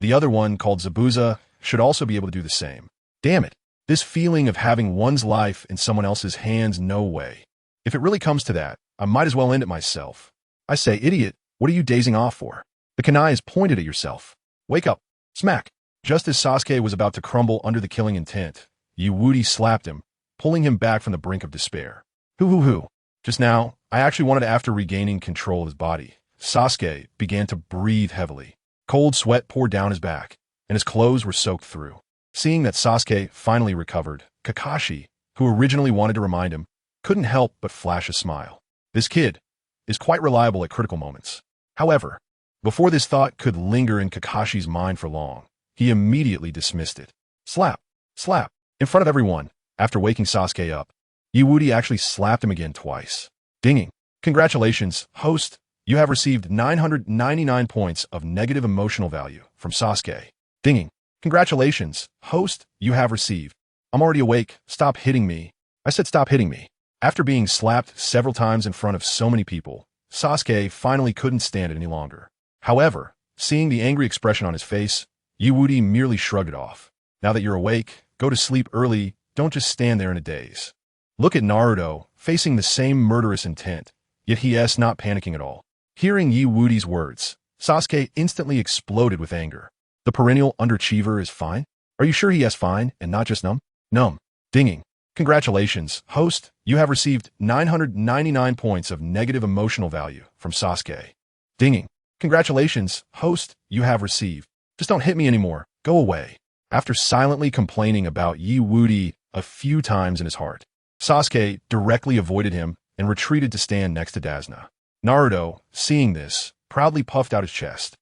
the other one, called Zabuza, should also be able to do the same. Damn it. This feeling of having one's life in someone else's hands, no way. If it really comes to that, I might as well end it myself. I say, idiot, what are you dazing off for? The kunai is pointed at yourself. Wake up. Smack. Just as Sasuke was about to crumble under the killing intent, Wudi slapped him, pulling him back from the brink of despair. Hoo. Just now, I actually wanted to, after regaining control of his body, Sasuke began to breathe heavily. Cold sweat poured down his back, and his clothes were soaked through. Seeing that Sasuke finally recovered, Kakashi, who originally wanted to remind him, couldn't help but flash a smile. This kid is quite reliable at critical moments. However, before this thought could linger in Kakashi's mind for long, he immediately dismissed it. Slap. In front of everyone, after waking Sasuke up, Wudi actually slapped him again twice. Dinging. Congratulations, host. You have received 999 points of negative emotional value from Sasuke. Dinging. Congratulations, host. You have received. I'm already awake. Stop hitting me. I said stop hitting me. After being slapped several times in front of so many people, Sasuke finally couldn't stand it any longer. However, seeing the angry expression on his face, Wudi merely shrugged it off. Now that you're awake, go to sleep early. Don't just stand there in a daze. Look at Naruto, facing the same murderous intent, yet he's not panicking at all. Hearing Wudi's words, Sasuke instantly exploded with anger. The perennial underachiever is fine? Are you sure he is fine and not just numb? Numb. Dinging. Congratulations, host. You have received 999 points of negative emotional value from Sasuke. Dinging. Congratulations, host. You have received. Just don't hit me anymore. Go away. After silently complaining about Wudi a few times in his heart, Sasuke directly avoided him and retreated to stand next to Dasna. Naruto, seeing this, proudly puffed out his chest.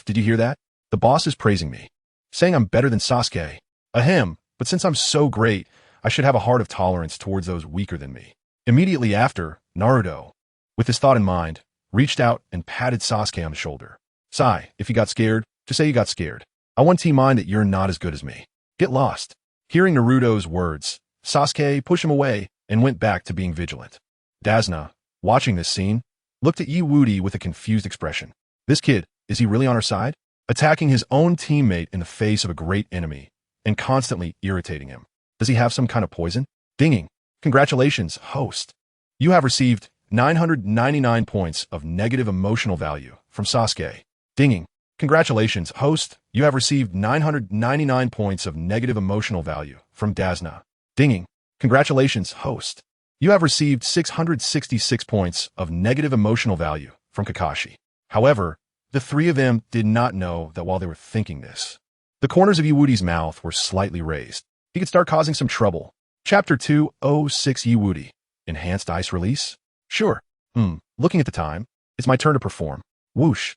Did you hear that? The boss is praising me, saying I'm better than Sasuke. Ahem, but since I'm so great, I should have a heart of tolerance towards those weaker than me. Immediately after, Naruto, with this thought in mind, reached out and patted Sasuke on the shoulder. Sigh, if you got scared, just say you got scared. I want to mind that you're not as good as me. Get lost. Hearing Naruto's words, Sasuke pushed him away and went back to being vigilant. Dasna, watching this scene, looked at Wudi with a confused expression. This kid, is he really on our side? Attacking his own teammate in the face of a great enemy and constantly irritating him. Does he have some kind of poison? Dinging. Congratulations, host. You have received 999 points of negative emotional value from Sasuke. Dinging. Congratulations, host. You have received 999 points of negative emotional value from Dasna. Dinging. Congratulations, host. You have received 666 points of negative emotional value from Kakashi. However, the three of them did not know that while they were thinking this, the corners of Wudi's mouth were slightly raised. He could start causing some trouble. Chapter 206 Wudi. Enhanced ice release? Sure. Looking at the time, it's my turn to perform. Whoosh.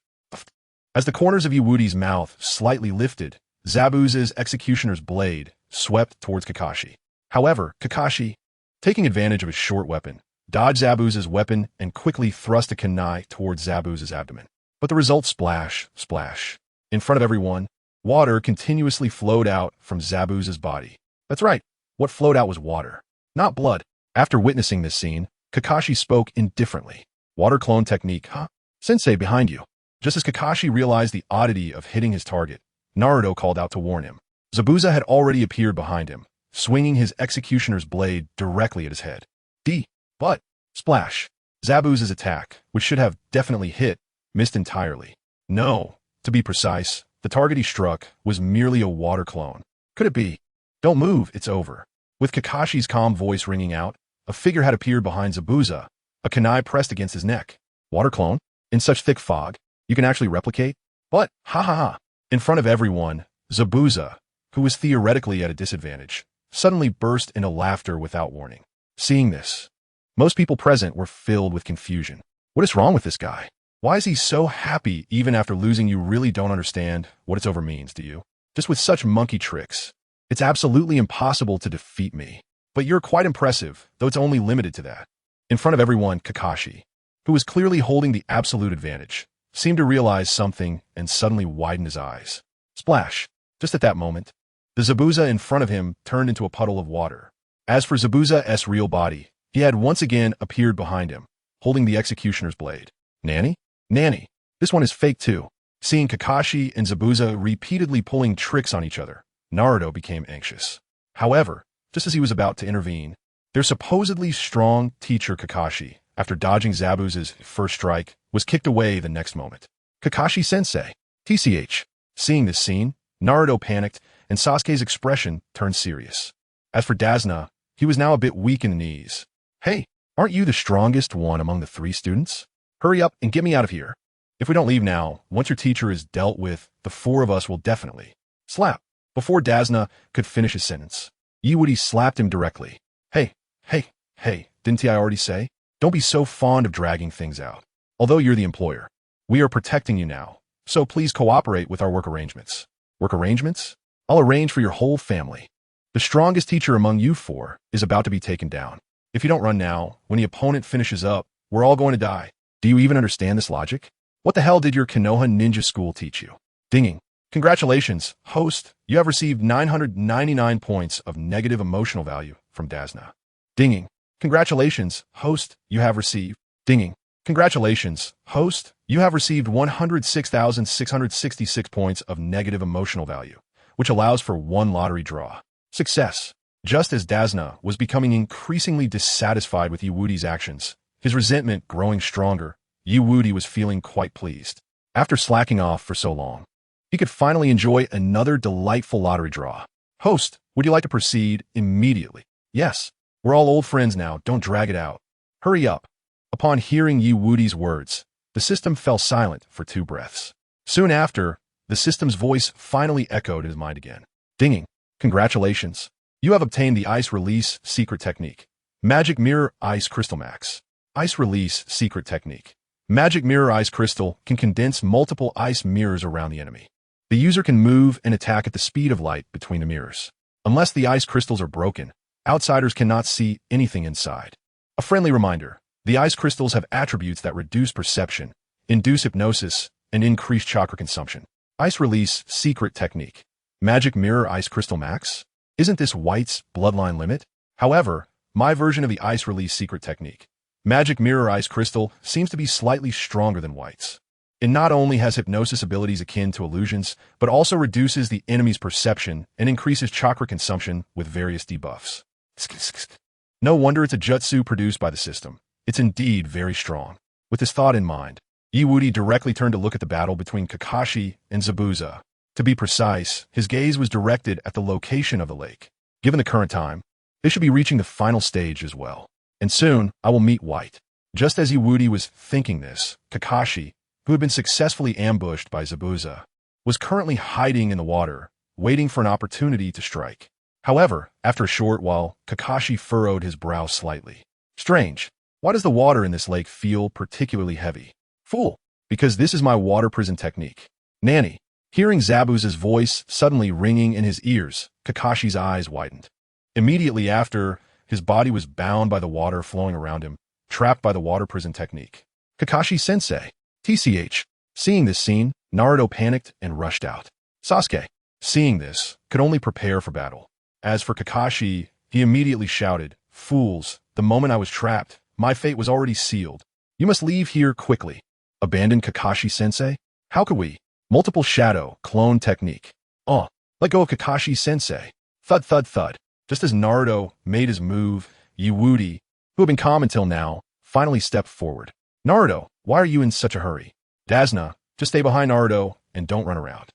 As the corners of Wudi's mouth slightly lifted, Zabuza's executioner's blade swept towards Kakashi. However, Kakashi, taking advantage of his short weapon, dodged Zabuza's weapon and quickly thrust a kunai towards Zabuza's abdomen. But the result splash. In front of everyone, water continuously flowed out from Zabuza's body. That's right, what flowed out was water, not blood. After witnessing this scene, Kakashi spoke indifferently. Water clone technique, huh? Sensei behind you. Just as Kakashi realized the oddity of hitting his target, Naruto called out to warn him. Zabuza had already appeared behind him, swinging his executioner's blade directly at his head. But, splash. Zabuza's attack, which should have definitely hit, missed entirely. No, to be precise, the target he struck was merely a water clone. Could it be? Don't move, it's over. With Kakashi's calm voice ringing out, a figure had appeared behind Zabuza, a kunai pressed against his neck. Water clone? In such thick fog, you can actually replicate? But, ha ha ha. In front of everyone, Zabuza, who was theoretically at a disadvantage, suddenly burst into laughter without warning. Seeing this, most people present were filled with confusion. What is wrong with this guy? Why is he so happy even after losing? You really don't understand what it's over means, do you? Just with such monkey tricks, it's absolutely impossible to defeat me. But you're quite impressive, though it's only limited to that. In front of everyone, Kakashi, who was clearly holding the absolute advantage, seemed to realize something and suddenly widened his eyes. Splash! Just at that moment, the Zabuza in front of him turned into a puddle of water. As for Zabuza's real body, he had once again appeared behind him, holding the executioner's blade. Nanny? Nanny, this one is fake too. Seeing Kakashi and Zabuza repeatedly pulling tricks on each other, Naruto became anxious. However, just as he was about to intervene, their supposedly strong teacher Kakashi, after dodging Zabuza's first strike, was kicked away the next moment. Kakashi-sensei. TCH. Seeing this scene, Naruto panicked, and Sasuke's expression turned serious. As for Dasna, he was now a bit weak in the knees. Hey, aren't you the strongest one among the 3 students? Hurry up and get me out of here. If we don't leave now, once your teacher is dealt with, the 4 of us will definitely slap. Before Dasna could finish his sentence, Woody slapped him directly. Hey, didn't I already say? Don't be so fond of dragging things out. Although you're the employer, we are protecting you now, so please cooperate with our work arrangements. Work arrangements? I'll arrange for your whole family. The strongest teacher among you 4 is about to be taken down. If you don't run now, when the opponent finishes up, we're all going to die. Do you even understand this logic? What the hell did your Konoha ninja school teach you? Dinging. Congratulations, host. You have received 999 points of negative emotional value from Dasna. Dinging. Congratulations, host. You have received. Dinging. Congratulations, host. You have received 106,666 points of negative emotional value, which allows for 1 lottery draw. Success. Just as Dasna was becoming increasingly dissatisfied with Woody's actions, his resentment growing stronger, Woody was feeling quite pleased. After slacking off for so long, he could finally enjoy another delightful lottery draw. Host, would you like to proceed immediately? Yes. We're all old friends now, don't drag it out. Hurry up. Upon hearing Woody's words, the system fell silent for 2 breaths. Soon after, the system's voice finally echoed in his mind again. Dinging. Congratulations. You have obtained the Ice Release Secret Technique. Magic Mirror Ice Crystal Max. Ice Release Secret Technique. Magic Mirror Ice Crystal can condense multiple ice mirrors around the enemy. The user can move and attack at the speed of light between the mirrors. Unless the ice crystals are broken, outsiders cannot see anything inside. A friendly reminder, the ice crystals have attributes that reduce perception, induce hypnosis, and increase chakra consumption. Ice Release Secret Technique. Magic Mirror Ice Crystal Max? Isn't this White's bloodline limit? However, my version of the Ice Release Secret Technique, Magic Mirror Ice Crystal, seems to be slightly stronger than White's. It not only has hypnosis abilities akin to illusions, but also reduces the enemy's perception and increases chakra consumption with various debuffs. No wonder it's a jutsu produced by the system. It's indeed very strong. With this thought in mind, Woody directly turned to look at the battle between Kakashi and Zabuza. To be precise, his gaze was directed at the location of the lake. Given the current time, they should be reaching the final stage as well. And soon, I will meet White. Just as Woody was thinking this, Kakashi, who had been successfully ambushed by Zabuza, was currently hiding in the water, waiting for an opportunity to strike. However, after a short while, Kakashi furrowed his brow slightly. Strange. Why does the water in this lake feel particularly heavy? Fool. Because this is my water prison technique. Nanny. Hearing Zabuza's voice suddenly ringing in his ears, Kakashi's eyes widened. Immediately after, his body was bound by the water flowing around him, trapped by the water prison technique. Kakashi-sensei. TCH. Seeing this scene, Naruto panicked and rushed out. Sasuke, seeing this, could only prepare for battle. As for Kakashi, he immediately shouted, Fools, the moment I was trapped, my fate was already sealed. You must leave here quickly. Abandon Kakashi-sensei? How could we? Multiple shadow, clone technique. Let go of Kakashi-sensei. Thud thud thud. Just as Naruto made his move, Woody, who had been calm until now, finally stepped forward. Naruto, why are you in such a hurry? Dasna, just stay behind Naruto and don't run around.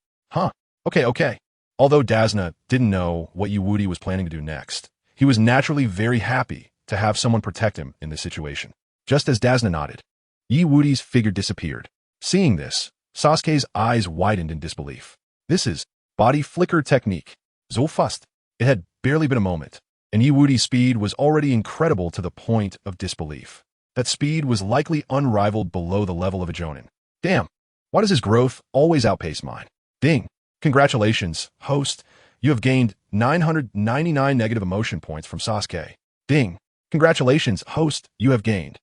Okay. Although Dasna didn't know what Woody was planning to do next, He was naturally very happy to have someone protect him in this situation. Just as Dasna nodded, Wudi's figure disappeared. Seeing this, Sasuke's eyes widened in disbelief. This is body flicker technique. So fast. It had barely been a moment, and Wudi's speed was already incredible to the point of disbelief. That speed was likely unrivaled below the level of a jonin. Damn, why does his growth always outpace mine? Ding. Congratulations, host. You have gained 999 negative emotion points from Sasuke. Ding. Congratulations, host. You have gained.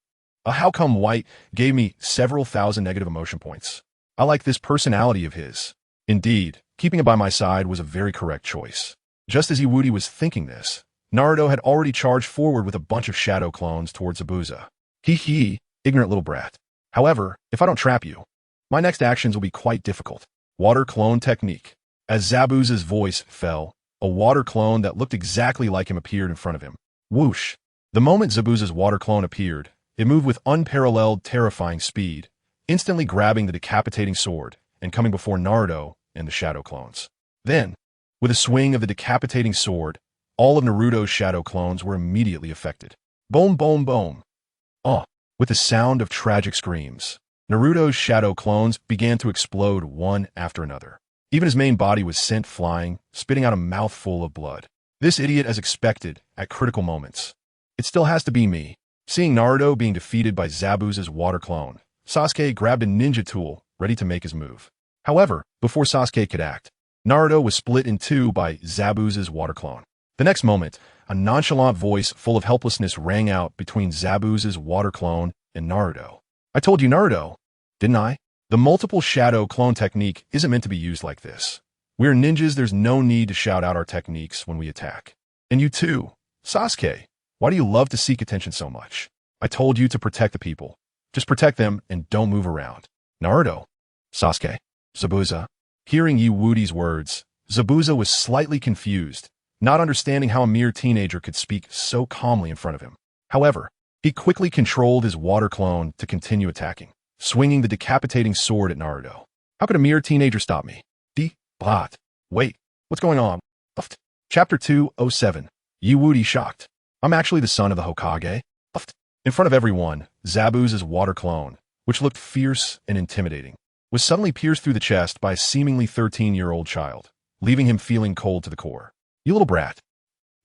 How come White gave me several thousand negative emotion points? I like this personality of his. Indeed, keeping it by my side was a very correct choice. Just as Wudi was thinking this, Naruto had already charged forward with a bunch of shadow clones towards Zabuza. Hee, ignorant little brat. However, if I don't trap you, my next actions will be quite difficult. Water clone technique. As Zabuza's voice fell, a water clone that looked exactly like him appeared in front of him. Whoosh. The moment Zabuza's water clone appeared, it moved with unparalleled, terrifying speed, instantly grabbing the decapitating sword and coming before Naruto and the shadow clones. Then, with a swing of the decapitating sword, all of Naruto's shadow clones were immediately affected. Boom, boom, boom. With the sound of tragic screams, Naruto's shadow clones began to explode one after another. Even his main body was sent flying, spitting out a mouthful of blood. This idiot as expected at critical moments. It still has to be me. Seeing Naruto being defeated by Zabuza's water clone, Sasuke grabbed a ninja tool, ready to make his move. However, before Sasuke could act, Naruto was split in two by Zabuza's water clone. The next moment, a nonchalant voice full of helplessness rang out between Zabuza's water clone and Naruto. I told you, Naruto, didn't I? The multiple shadow clone technique isn't meant to be used like this. We're ninjas, there's no need to shout out our techniques when we attack. And you too, Sasuke, why do you love to seek attention so much? I told you to protect the people. Just protect them and don't move around. Naruto, Sasuke, Zabuza. Hearing Wudi's words, Zabuza was slightly confused, not understanding how a mere teenager could speak so calmly in front of him. However, he quickly controlled his water clone to continue attacking, swinging the decapitating sword at Naruto. How could a mere teenager stop me? Wait, what's going on? Chapter 207. Wudi shocked. I'm actually the son of the Hokage. In front of everyone, Zabuza's water clone, which looked fierce and intimidating, was suddenly pierced through the chest by a seemingly 13-year-old child, leaving him feeling cold to the core. You little brat.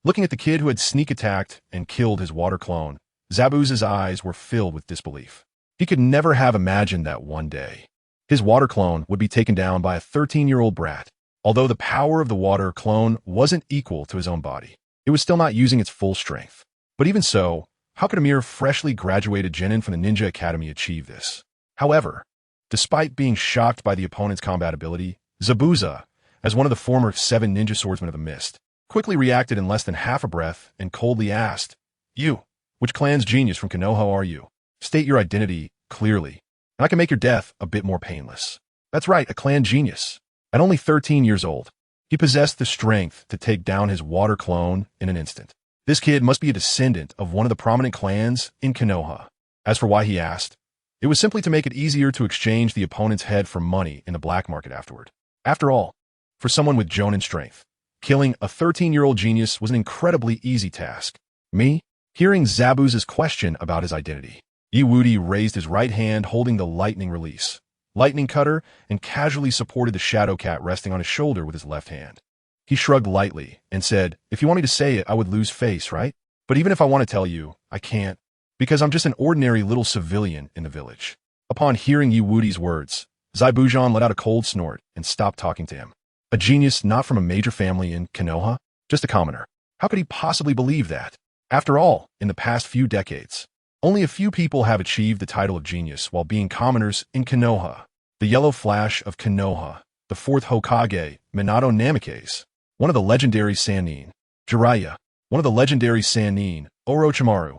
Looking at the kid who had sneak attacked and killed his water clone, Zabuza's eyes were filled with disbelief. He could never have imagined that one day his water clone would be taken down by a 13-year-old brat. Although the power of the water clone wasn't equal to his own body, it was still not using its full strength. But even so, how could a mere freshly graduated genin from the Ninja Academy achieve this? However, despite being shocked by the opponent's combat ability, Zabuza, as one of the former 7 ninja swordsmen of the mist, quickly reacted in less than half a breath and coldly asked, You, which clan's genius from Konoha are you? State your identity clearly, and I can make your death a bit more painless. That's right, a clan genius. At only 13 years old, he possessed the strength to take down his water clone in an instant. This kid must be a descendant of one of the prominent clans in Konoha. As for why he asked, it was simply to make it easier to exchange the opponent's head for money in the black market afterward. After all, for someone with jonin strength, killing a 13-year-old genius was an incredibly easy task. Me? Hearing Zabuza's question about his identity, Wudi raised his right hand holding the lightning release, lightning cutter, and casually supported the shadow cat resting on his shoulder with his left hand. He shrugged lightly and said, If you want me to say it, I would lose face, right? But even if I want to tell you, I can't, because I'm just an ordinary little civilian in the village. Upon hearing Wudi's words, Zabuza let out a cold snort and stopped talking to him. A genius not from a major family in Konoha? Just a commoner. How could he possibly believe that? After all, in the past few decades, only a few people have achieved the title of genius while being commoners in Konoha. The Yellow Flash of Konoha, the 4th Hokage, Minato Namikaze, one of the legendary Sannin, Jiraiya, one of the legendary Sannin, Orochimaru.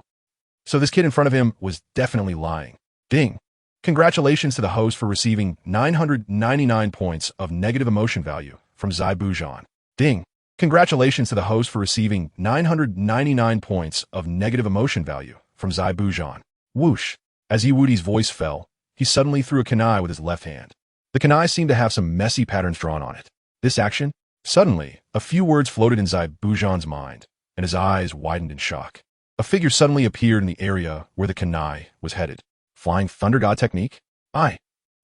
So this kid in front of him was definitely lying. Ding. Congratulations to the host for receiving 999 points of negative emotion value from Zabuza. Ding. Congratulations to the host for receiving 999 points of negative emotion value from Zabuza. Whoosh. As Wudi's voice fell, he suddenly threw a kunai with his left hand. The kunai seemed to have some messy patterns drawn on it. This action? Suddenly, a few words floated in Zabuza's mind. and his eyes widened in shock. A figure suddenly appeared in the area where the kunai was headed. Flying Thunder God technique? Aye.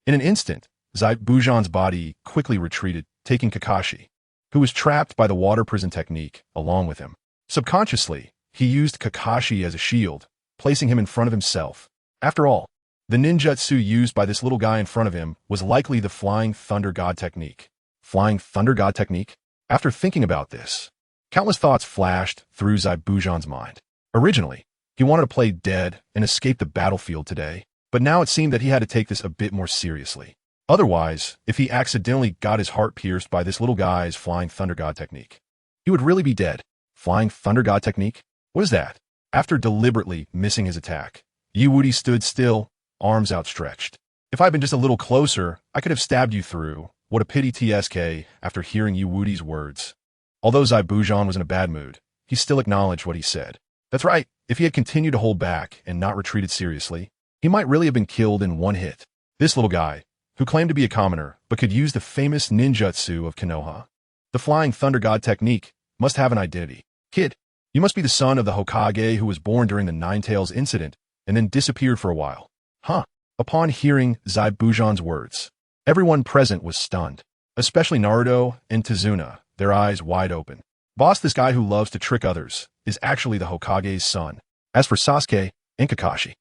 In an instant, Zabuza's body quickly retreated, taking Kakashi, who was trapped by the water prison technique, along with him. Subconsciously, he used Kakashi as a shield, placing him in front of himself. After all, the ninjutsu used by this little guy in front of him was likely the Flying Thunder God technique. Flying Thunder God technique? After thinking about this, countless thoughts flashed through Zabuza's mind. Originally, he wanted to play dead and escape the battlefield today, but now it seemed that he had to take this a bit more seriously. Otherwise, if he accidentally got his heart pierced by this little guy's Flying Thunder God technique, he would really be dead. Flying Thunder God technique? What is that? After deliberately missing his attack, Wudi stood still, arms outstretched. If I'd been just a little closer, I could have stabbed you through. What a pity, TSK, after hearing Wudi's words. Although Zabuza was in a bad mood, he still acknowledged what he said. That's right, if he had continued to hold back and not retreated seriously, he might really have been killed in one hit. This little guy, who claimed to be a commoner but could use the famous ninjutsu of Konoha, the Flying Thunder God technique, must have an identity. Kid, you must be the son of the Hokage who was born during the Nine Tails incident and then disappeared for a while. Huh? Upon hearing Zabuza's words, everyone present was stunned, especially Naruto and Tazuna, their eyes wide open. Boss, this guy who loves to trick others is actually the Hokage's son. As for Sasuke and Kakashi.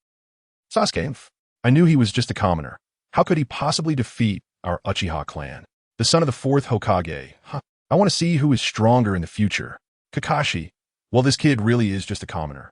Sasuke, I knew he was just a commoner. How could he possibly defeat our Uchiha clan? The son of the fourth Hokage. I want to see who is stronger in the future. Kakashi, well, this kid really is just a commoner.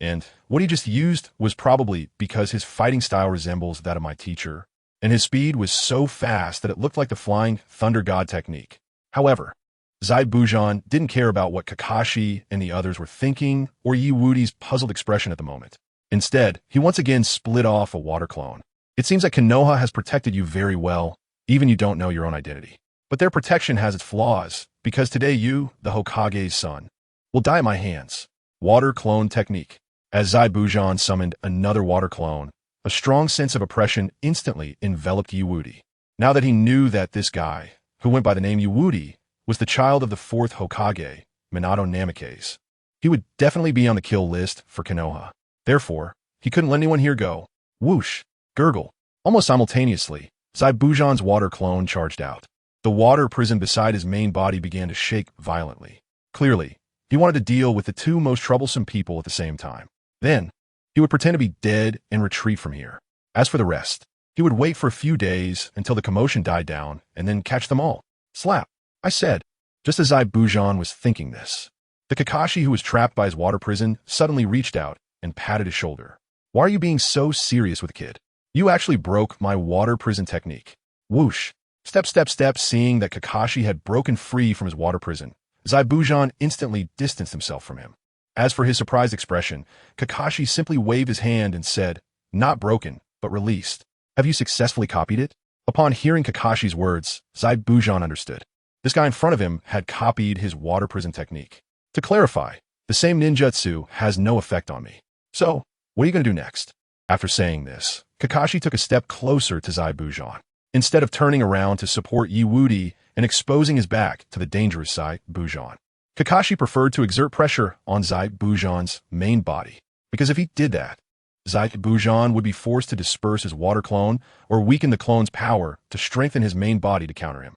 And what he just used was probably because his fighting style resembles that of my teacher, and his speed was so fast that it looked like the Flying Thunder God technique. However, Zabuza didn't care about what Kakashi and the others were thinking or Wudi's puzzled expression at the moment. Instead, he once again split off a water clone. It seems that Konoha has protected you very well, even you don't know your own identity. But their protection has its flaws, because today you, the Hokage's son, will die at my hands. Water clone technique. As Zabuza summoned another water clone, a strong sense of oppression instantly enveloped Wudi. Now that he knew that this guy, who went by the name Wudi, was the child of the fourth Hokage, Minato Namikaze, he would definitely be on the kill list for Konoha. Therefore, he couldn't let anyone here go. Whoosh, gurgle. Almost simultaneously, Zabuza's water clone charged out. The water prison beside his main body began to shake violently. Clearly, he wanted to deal with the two most troublesome people at the same time. Then, he would pretend to be dead and retreat from here. As for the rest, he would wait for a few days until the commotion died down and then catch them all. Slap, I said, just as Zabuza was thinking this. The Kakashi who was trapped by his water prison suddenly reached out and patted his shoulder. Why are you being so serious with the kid? You actually broke my water prison technique. Whoosh. Step, step, step. Seeing that Kakashi had broken free from his water prison, Zabuza instantly distanced himself from him. As for his surprised expression, Kakashi simply waved his hand and said, not broken, but released. Have you successfully copied it? Upon hearing Kakashi's words, Zabuza understood. This guy in front of him had copied his water prison technique. To clarify, the same ninjutsu has no effect on me. So, what are you going to do next? After saying this, Kakashi took a step closer to Zabuza. Instead of turning around to support Wudi and exposing his back to the dangerous Zabuza, Kakashi preferred to exert pressure on Zabuza's main body, because if he did that, Zabuza would be forced to disperse his water clone or weaken the clone's power to strengthen his main body to counter him.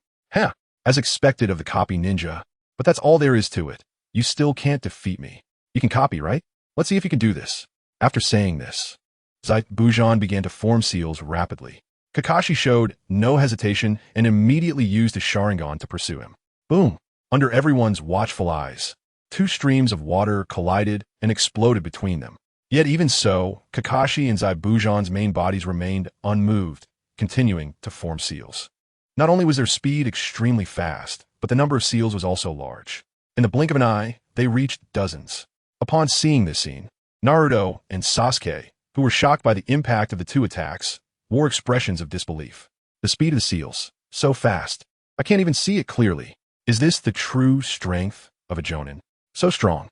As expected of the copy ninja, but that's all there is to it. You still can't defeat me. You can copy, right? Let's see if you can do this. After saying this, Zabuza began to form seals rapidly. Kakashi showed no hesitation and immediately used his Sharingan to pursue him. Boom! Under everyone's watchful eyes, two streams of water collided and exploded between them. Yet even so, Kakashi and Zabuza's main bodies remained unmoved, continuing to form seals. Not only was their speed extremely fast, but the number of seals was also large. In the blink of an eye, they reached dozens. Upon seeing this scene, Naruto and Sasuke, who were shocked by the impact of the two attacks, wore expressions of disbelief. The speed of the seals, so fast, I can't even see it clearly. Is this the true strength of a Jonin? So strong.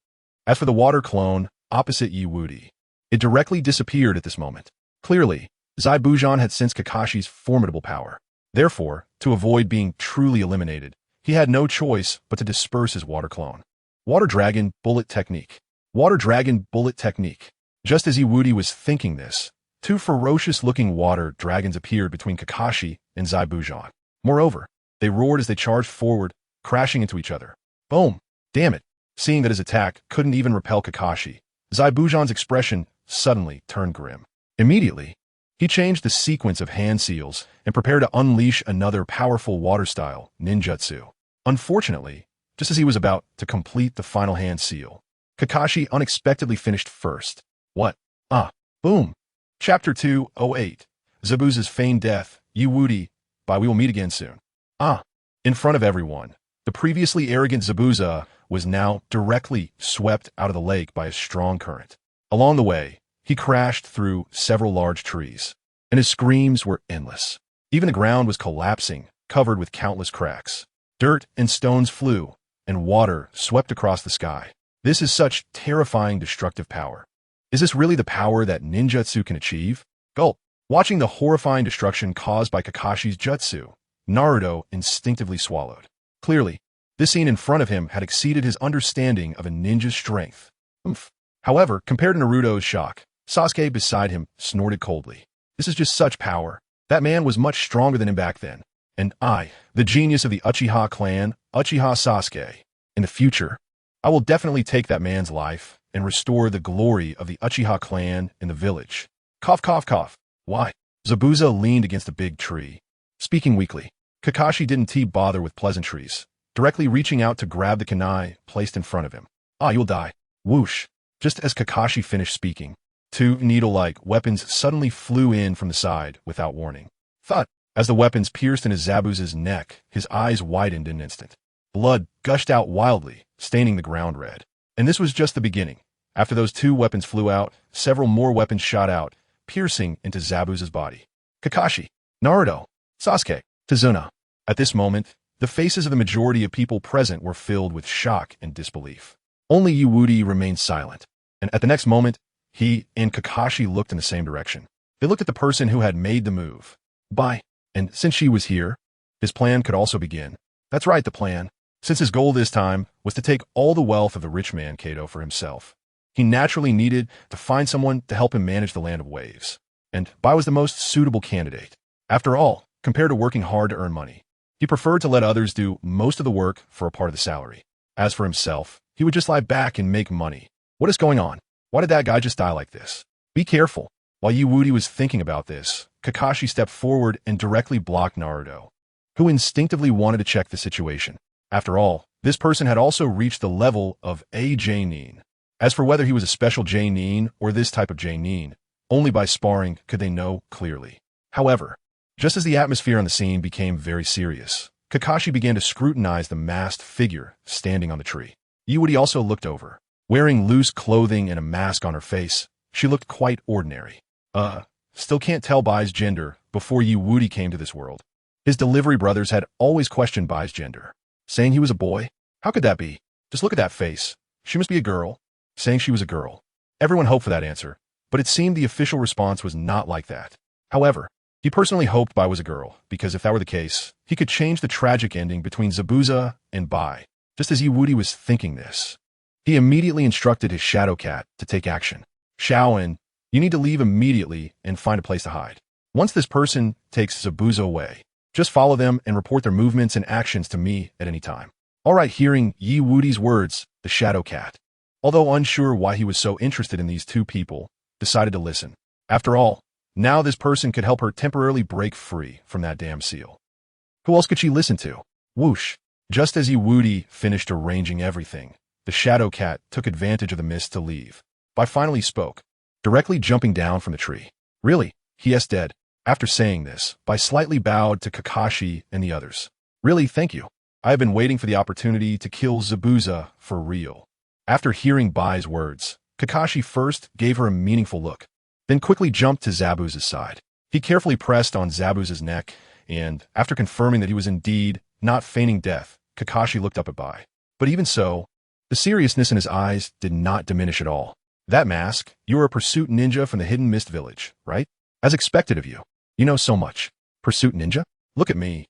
As for the water clone opposite Wudi, it directly disappeared at this moment. Clearly, Zabuza had sensed Kakashi's formidable power. Therefore, to avoid being truly eliminated, he had no choice but to disperse his water clone. Water Dragon Bullet Technique. Water Dragon Bullet Technique. Just as Iwudi was thinking this, two ferocious-looking water dragons appeared between Kakashi and Zabuza. Moreover, they roared as they charged forward, crashing into each other. Boom! Damn it! Seeing that his attack couldn't even repel Kakashi, Zabuza's expression suddenly turned grim. Immediately, he changed the sequence of hand seals and prepared to unleash another powerful water-style ninjutsu. Unfortunately, just as he was about to complete the final hand seal, Kakashi unexpectedly finished first. What? Boom! Chapter 208. Zabuza's Feigned Death. Iwudi. Bye, we will meet again soon. In front of everyone, the previously arrogant Zabuza was now directly swept out of the lake by a strong current. Along the way, he crashed through several large trees, and his screams were endless. Even the ground was collapsing, covered with countless cracks. Dirt and stones flew, and water swept across the sky. This is such terrifying destructive power. Is this really the power that ninjutsu can achieve? Gulp. Watching the horrifying destruction caused by Kakashi's jutsu, Naruto instinctively swallowed. Clearly, this scene in front of him had exceeded his understanding of a ninja's strength. However, compared to Naruto's shock, Sasuke beside him snorted coldly. This is just such power. That man was much stronger than him back then. And I, the genius of the Uchiha clan, Uchiha Sasuke, in the future, I will definitely take that man's life and restore the glory of the Uchiha clan in the village. Cough, cough, cough. Why? Zabuza leaned against a big tree. Speaking weakly, Kakashi didn't bother with pleasantries, directly reaching out to grab the kunai placed in front of him. You'll die. Whoosh. Just as Kakashi finished speaking, two needle-like weapons suddenly flew in from the side without warning. Thud. As the weapons pierced into Zabuza's neck, his eyes widened in an instant. Blood gushed out wildly, staining the ground red. And this was just the beginning. After those two weapons flew out, several more weapons shot out, piercing into Zabuza's body. Kakashi, Naruto, Sasuke, Tazuna. At this moment, the faces of the majority of people present were filled with shock and disbelief. Only Iwudi remained silent, and at the next moment, he and Kakashi looked in the same direction. They looked at the person who had made the move. Bye. And since she was here, his plan could also begin. That's right, the plan. Since his goal this time was to take all the wealth of the rich man Kato for himself, he naturally needed to find someone to help him manage the land of waves. And Bai was the most suitable candidate. After all, compared to working hard to earn money, he preferred to let others do most of the work for a part of the salary. As for himself, he would just lie back and make money. What is going on? Why did that guy just die like this? Be careful. While Iwudi was thinking about this, Kakashi stepped forward and directly blocked Naruto, who instinctively wanted to check the situation. After all, this person had also reached the level of a J-nin. As for whether he was a special J-nin or this type of J-nin, only by sparring could they know clearly. However, just as the atmosphere on the scene became very serious, Kakashi began to scrutinize the masked figure standing on the tree. Iwudi also looked over. Wearing loose clothing and a mask on her face, she looked quite ordinary. Still can't tell Bai's gender before Iwudi came to this world. His delivery brothers had always questioned Bai's gender, saying he was a boy. How could that be? Just look at that face. She must be a girl. Saying she was a girl. Everyone hoped for that answer, but it seemed the official response was not like that. However, he personally hoped Bai was a girl, because if that were the case, he could change the tragic ending between Zabuza and Bai. Just as Iwudi was thinking this, he immediately instructed his shadow cat to take action. Shaoan, you need to leave immediately and find a place to hide. Once this person takes Zabuza away, just follow them and report their movements and actions to me at any time. Alright, hearing Iwudi's words, the shadow cat, although unsure why he was so interested in these two people, decided to listen. After all, now this person could help her temporarily break free from that damn seal. Who else could she listen to? Whoosh. Just as Iwudi finished arranging everything, the shadow cat took advantage of the mist to leave. Bai finally spoke, directly jumping down from the tree. Really? He is dead. After saying this, Bai slightly bowed to Kakashi and the others. Really, thank you. I have been waiting for the opportunity to kill Zabuza for real. After hearing Bai's words, Kakashi first gave her a meaningful look, then quickly jumped to Zabuza's side. He carefully pressed on Zabuza's neck, and after confirming that he was indeed not feigning death, Kakashi looked up at Bai. But even so, the seriousness in his eyes did not diminish at all. That mask, you are a pursuit ninja from the Hidden Mist Village, right? As expected of you. You know so much. Pursuit ninja? Look at me.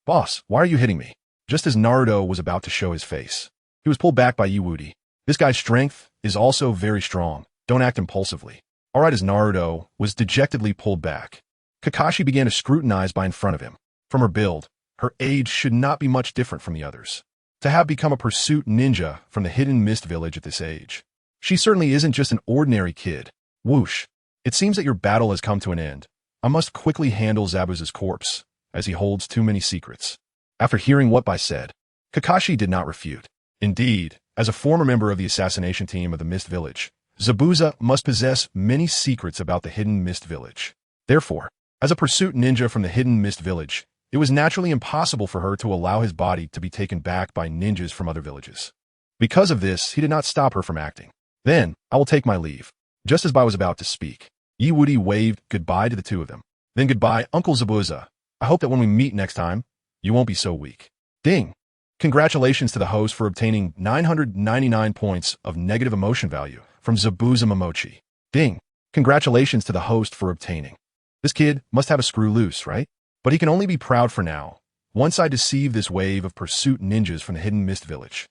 Boss, why are you hitting me? Just as Naruto was about to show his face, He was pulled back by Wudi. This guy's strength is also very strong. Don't act impulsively. Alright, as Naruto was dejectedly pulled back, Kakashi began to scrutinize by in front of him. From her build, her age should not be much different from the others. To have become a pursuit ninja from the hidden mist village at this age, she certainly isn't just an ordinary kid. Whoosh. It seems that your battle has come to an end. I must quickly handle Zabuza's corpse, as he holds too many secrets. After hearing what Bai said, Kakashi did not refute. Indeed, as a former member of the assassination team of the Mist Village, Zabuza must possess many secrets about the hidden Mist Village. Therefore, as a pursuit ninja from the hidden Mist Village, it was naturally impossible for her to allow his body to be taken back by ninjas from other villages. Because of this, he did not stop her from acting. Then, I will take my leave. Just as Bai was about to speak, Wudi waved goodbye to the two of them. Then goodbye, Uncle Zabuza. I hope that when we meet next time, you won't be so weak. Ding! Congratulations to the host for obtaining 999 points of negative emotion value from Zabuza Momochi. Ding! Congratulations to the host for obtaining. This kid must have a screw loose, right? But he can only be proud for now, once I deceive this wave of pursuit ninjas from the hidden Mist Village.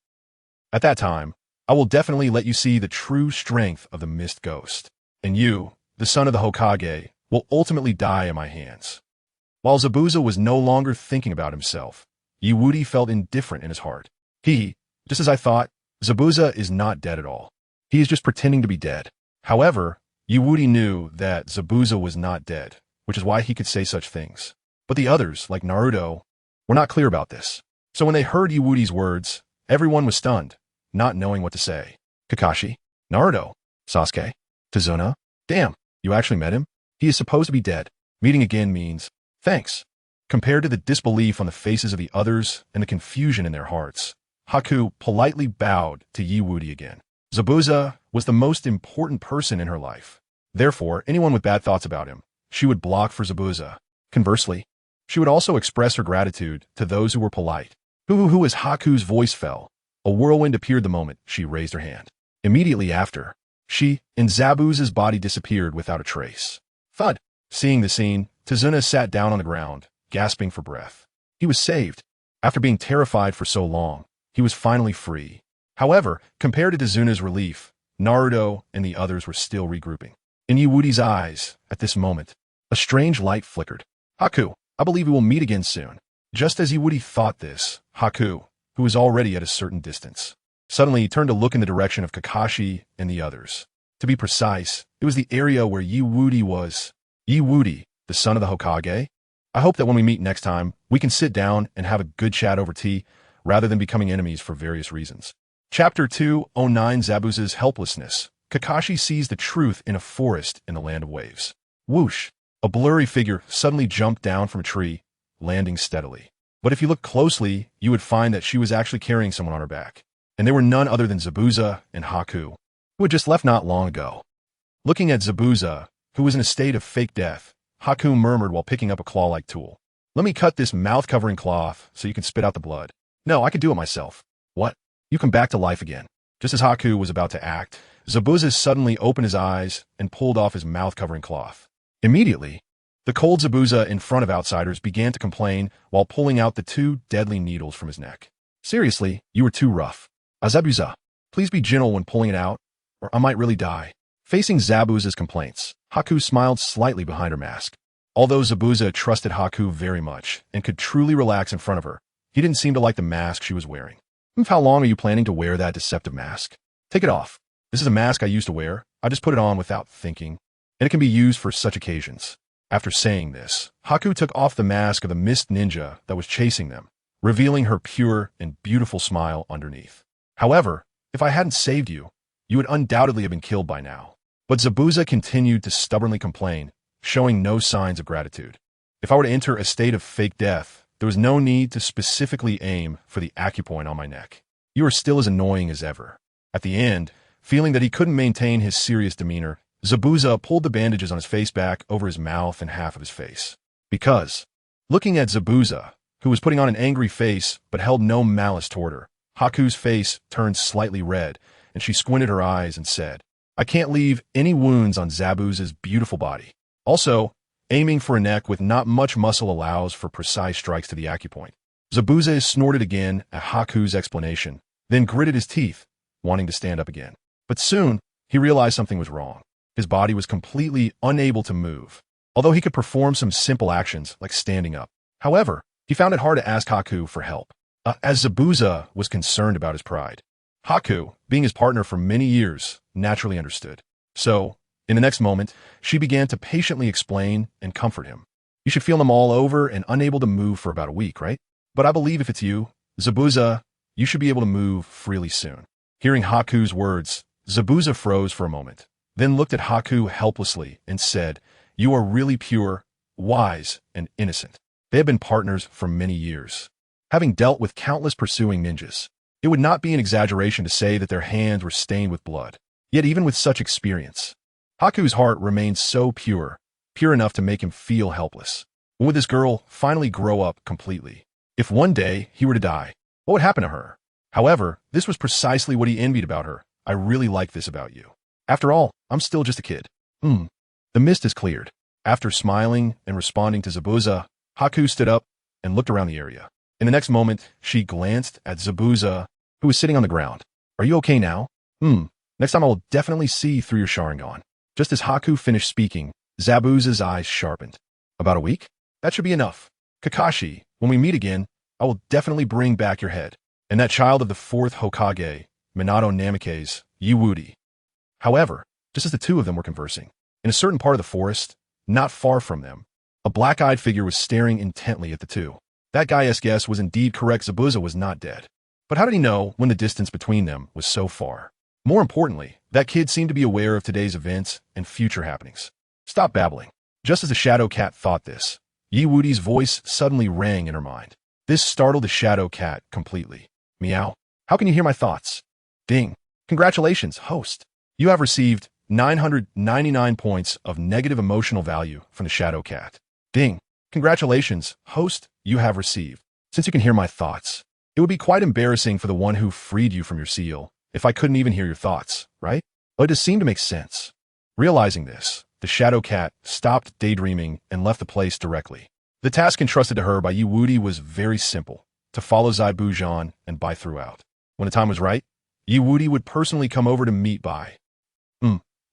At that time, I will definitely let you see the true strength of the Mist Ghost. And you, the son of the Hokage, will ultimately die in my hands. While Zabuza was no longer thinking about himself, Wudi felt indifferent in his heart. Just as I thought, Zabuza is not dead at all. He is just pretending to be dead. However, Wudi knew that Zabuza was not dead, which is why he could say such things. But the others, like Naruto, were not clear about this. So when they heard Wudi's words, everyone was stunned, not knowing what to say. Kakashi? Naruto? Sasuke? Tazuna? Damn, you actually met him? He is supposed to be dead. Meeting again means, thanks. Compared to the disbelief on the faces of the others and the confusion in their hearts, Haku politely bowed to Wudi again. Zabuza was the most important person in her life. Therefore, anyone with bad thoughts about him, she would block for Zabuza. Conversely, she would also express her gratitude to those who were polite. Who as Haku's voice fell, a whirlwind appeared the moment she raised her hand. Immediately after, she and Zabuza's body disappeared without a trace. Thud! Seeing the scene, Tazuna sat down on the ground, gasping for breath. He was saved. After being terrified for so long, he was finally free. However, compared to Tazuna's relief, Naruto and the others were still regrouping. In Wudi's eyes, at this moment, a strange light flickered. Haku, I believe we will meet again soon. Just as Wudi thought this, Haku, who was already at a certain distance, suddenly turned to look in the direction of Kakashi and the others. To be precise, it was the area where Wudi was. Wudi, the son of the Hokage? I hope that when we meet next time, we can sit down and have a good chat over tea, rather than becoming enemies for various reasons. Chapter 209 Zabuza's Helplessness. Kakashi sees the truth in a forest in the land of waves. Whoosh! A blurry figure suddenly jumped down from a tree, landing steadily. But if you look closely, you would find that she was actually carrying someone on her back. And they were none other than Zabuza and Haku, who had just left not long ago. Looking at Zabuza, who was in a state of fake death, Haku murmured while picking up a claw-like tool. Let me cut this mouth-covering cloth so you can spit out the blood. No, I can do it myself. What? You come back to life again. Just as Haku was about to act, Zabuza suddenly opened his eyes and pulled off his mouth-covering cloth. Immediately, the cold Zabuza in front of outsiders began to complain while pulling out the 2 deadly needles from his neck. Seriously, you were too rough. Zabuza, please be gentle when pulling it out, or I might really die. Facing Zabuza's complaints, Haku smiled slightly behind her mask. Although Zabuza trusted Haku very much and could truly relax in front of her, he didn't seem to like the mask she was wearing. How long are you planning to wear that deceptive mask? Take it off. This is a mask I used to wear. I just put it on without thinking, and it can be used for such occasions. After saying this, Haku took off the mask of the mist ninja that was chasing them, revealing her pure and beautiful smile underneath. However, if I hadn't saved you, you would undoubtedly have been killed by now. But Zabuza continued to stubbornly complain, showing no signs of gratitude. If I were to enter a state of fake death, there was no need to specifically aim for the acupoint on my neck. You are still as annoying as ever. At the end, feeling that he couldn't maintain his serious demeanor, Zabuza pulled the bandages on his face back over his mouth and half of his face. Because, looking at Zabuza, who was putting on an angry face but held no malice toward her, Haku's face turned slightly red, and she squinted her eyes and said, I can't leave any wounds on Zabuza's beautiful body. Also, aiming for a neck with not much muscle allows for precise strikes to the acupoint. Zabuza snorted again at Haku's explanation, then gritted his teeth, wanting to stand up again. But soon, he realized something was wrong. His body was completely unable to move, although he could perform some simple actions like standing up. However, he found it hard to ask Haku for help, as Zabuza was concerned about his pride. Haku, being his partner for many years, naturally understood. So, in the next moment, she began to patiently explain and comfort him. You should feel them all over and unable to move for about a week, right? But I believe if it's you, Zabuza, you should be able to move freely soon. Hearing Haku's words, Zabuza froze for a moment, then looked at Haku helplessly and said, "You are really pure, wise, and innocent." They had been partners for many years, having dealt with countless pursuing ninjas. It would not be an exaggeration to say that their hands were stained with blood. Yet even with such experience, Haku's heart remained so pure enough to make him feel helpless. When would this girl finally grow up completely? If one day he were to die, what would happen to her? However, this was precisely what he envied about her. I really like this about you. After all, I'm still just a kid. The mist has cleared. After smiling and responding to Zabuza, Haku stood up and looked around the area. In the next moment, she glanced at Zabuza, who was sitting on the ground. Are you okay now? Next time I will definitely see through your Sharingan. Just as Haku finished speaking, Zabuza's eyes sharpened. About a week? That should be enough. Kakashi, when we meet again, I will definitely bring back your head. And that child of the fourth Hokage, Minato Namikaze, Wudi. However, just as the two of them were conversing, in a certain part of the forest, not far from them, a black-eyed figure was staring intently at the two. That guy's guess was indeed correct. Zabuza was not dead. But how did he know when the distance between them was so far? More importantly, that kid seemed to be aware of today's events and future happenings. Stop babbling. Just as the Shadow Cat thought this, Wudi's voice suddenly rang in her mind. This startled the Shadow Cat completely. Meow. How can you hear my thoughts? Ding. Congratulations, host. You have received 999 points of negative emotional value from the Shadow Cat. Ding. Congratulations, host, you have received. Since you can hear my thoughts, it would be quite embarrassing for the one who freed you from your seal if I couldn't even hear your thoughts, right? Well, it does seem to make sense. Realizing this, the Shadow Cat stopped daydreaming and left the place directly. The task entrusted to her by Wudi was very simple, to follow Zabuza and Bai throughout. When the time was right, Wudi would personally come over to meet Bai.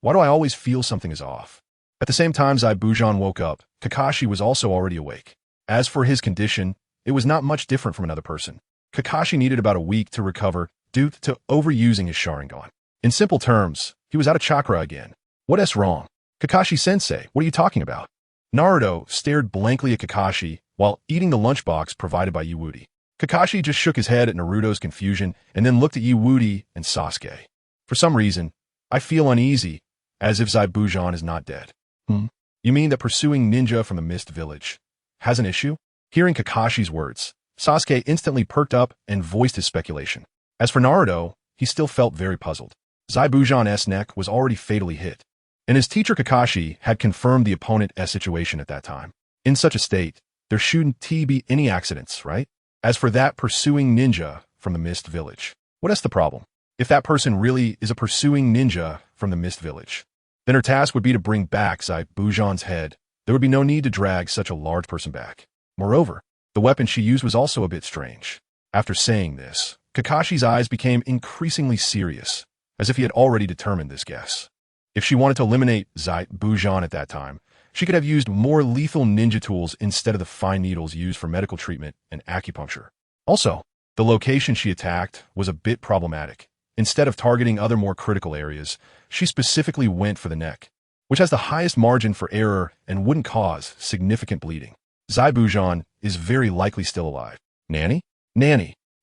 Why do I always feel something is off? At the same time Zabuza woke up, Kakashi was also already awake. As for his condition, it was not much different from another person. Kakashi needed about a week to recover due to overusing his Sharingan. In simple terms, he was out of chakra again. What is wrong? Kakashi-sensei, what are you talking about? Naruto stared blankly at Kakashi while eating the lunchbox provided by Wudi. Kakashi just shook his head at Naruto's confusion and then looked at Wudi and Sasuke. For some reason, I feel uneasy, as if Zabuza is not dead. You mean that pursuing ninja from the Mist Village has an issue? Hearing Kakashi's words, Sasuke instantly perked up and voiced his speculation. As for Naruto, he still felt very puzzled. Zabuza's neck was already fatally hit, and his teacher Kakashi had confirmed the opponent's situation at that time. In such a state, there shouldn't be any accidents, right? As for that pursuing ninja from the Mist Village, what is the problem? If that person really is a pursuing ninja from the Mist Village, then her task would be to bring back Zabuza's head. There would be no need to drag such a large person back. Moreover, the weapon she used was also a bit strange. After saying this, Kakashi's eyes became increasingly serious, as if he had already determined this guess. If she wanted to eliminate Zabuza at that time, she could have used more lethal ninja tools instead of the fine needles used for medical treatment and acupuncture. Also, the location she attacked was a bit problematic. Instead of targeting other more critical areas, she specifically went for the neck, which has the highest margin for error and wouldn't cause significant bleeding. Zabuza is very likely still alive. Nanny.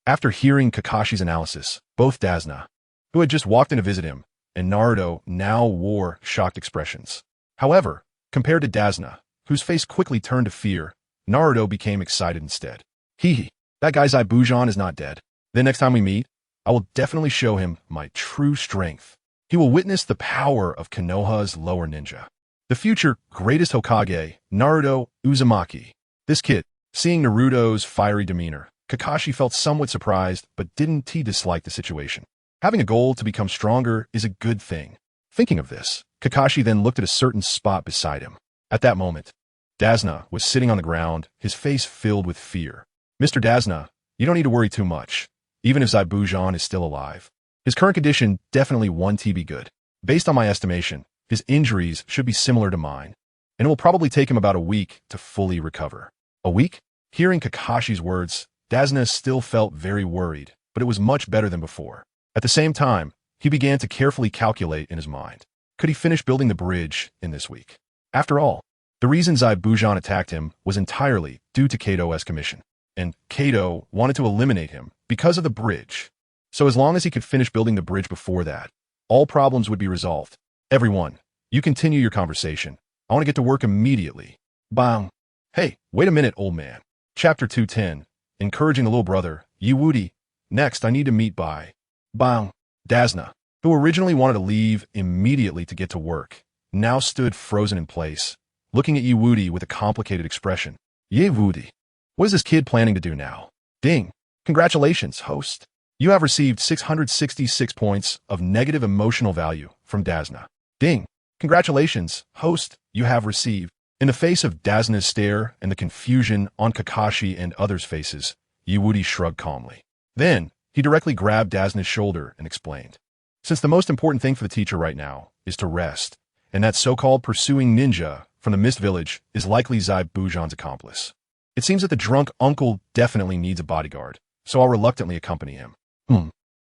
After hearing Kakashi's analysis, both Dasna, who had just walked in to visit him, and Naruto now wore shocked expressions. However, compared to Dasna, whose face quickly turned to fear, Naruto became excited instead. That guy Zabuza is not dead. Then next time we meet, I will definitely show him my true strength. He will witness the power of Konoha's lower ninja. The future greatest Hokage, Naruto Uzumaki. This kid, seeing Naruto's fiery demeanor, Kakashi felt somewhat surprised but didn't dislike the situation. Having a goal to become stronger is a good thing. Thinking of this, Kakashi then looked at a certain spot beside him. At that moment, Dasna was sitting on the ground, his face filled with fear. Mr. Dasna, you don't need to worry too much. even if Zabuza is still alive. His current condition definitely won't be good. Based on my estimation, his injuries should be similar to mine, and it will probably take him about a week to fully recover. A week? Hearing Kakashi's words, Dasna still felt very worried, but it was much better than before. At the same time, he began to carefully calculate in his mind. Could he finish building the bridge in this week? After all, the reason Zabuza attacked him was entirely due to Kato's commission, and Kato wanted to eliminate him because of the bridge. So as long as he could finish building the bridge before that, all problems would be resolved. Everyone, you continue your conversation. I want to get to work immediately. Bang. Hey, wait a minute, old man. Chapter 210. Encouraging the little brother, Wudi. Next, I need to meet by. Bang. Dasna, who originally wanted to leave immediately to get to work, now stood frozen in place, looking at Wudi with a complicated expression. Wudi. What is this kid planning to do now? Ding. Congratulations, host. You have received 666 points of negative emotional value from Dasna. Ding. Congratulations, host, you have received. In the face of Dasna's stare and the confusion on Kakashi and others' faces, Wudi shrugged calmly. Then, he directly grabbed Dasna's shoulder and explained. Since the most important thing for the teacher right now is to rest, and that so-called pursuing ninja from the Mist Village is likely Zabuza's accomplice. It seems that the drunk uncle definitely needs a bodyguard, so I'll reluctantly accompany him.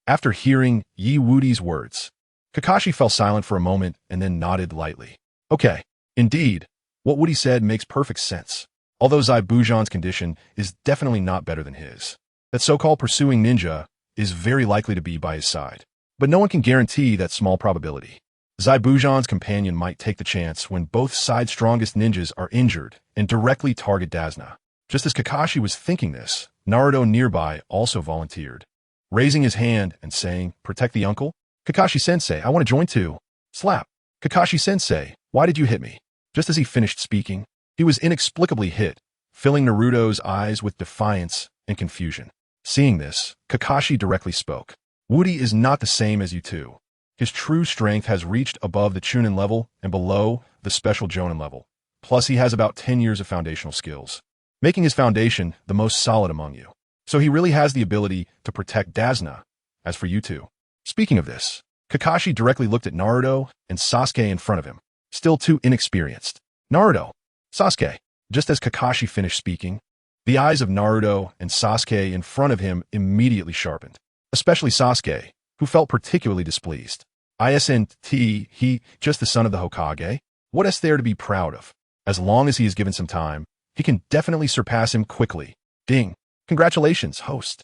After hearing Wudi's words, Kakashi fell silent for a moment and then nodded lightly. Okay, indeed, what Wudi said makes perfect sense. Although Zabuza's condition is definitely not better than his, that so-called pursuing ninja is very likely to be by his side. But no one can guarantee that small probability. Zabuza's companion might take the chance when both sides' strongest ninjas are injured and directly target Dasna. Just as Kakashi was thinking this, Naruto nearby also volunteered, raising his hand and saying, "Protect the uncle? Kakashi-sensei, I want to join too." Slap. Kakashi-sensei, why did you hit me? Just as he finished speaking, he was inexplicably hit, filling Naruto's eyes with defiance and confusion. Seeing this, Kakashi directly spoke. Wudi is not the same as you two. His true strength has reached above the Chunin level and below the special Jonin level. Plus, he has about 10 years of foundational skills, making his foundation the most solid among you. So he really has the ability to protect Dasna. As for you two. Speaking of this, Kakashi directly looked at Naruto and Sasuke in front of him, still too inexperienced. Naruto. Sasuke. Just as Kakashi finished speaking, the eyes of Naruto and Sasuke in front of him immediately sharpened. Especially Sasuke, who felt particularly displeased. Isn't he just the son of the Hokage? What is there to be proud of? As long as he is given some time, he can definitely surpass him quickly. Ding. Congratulations, host.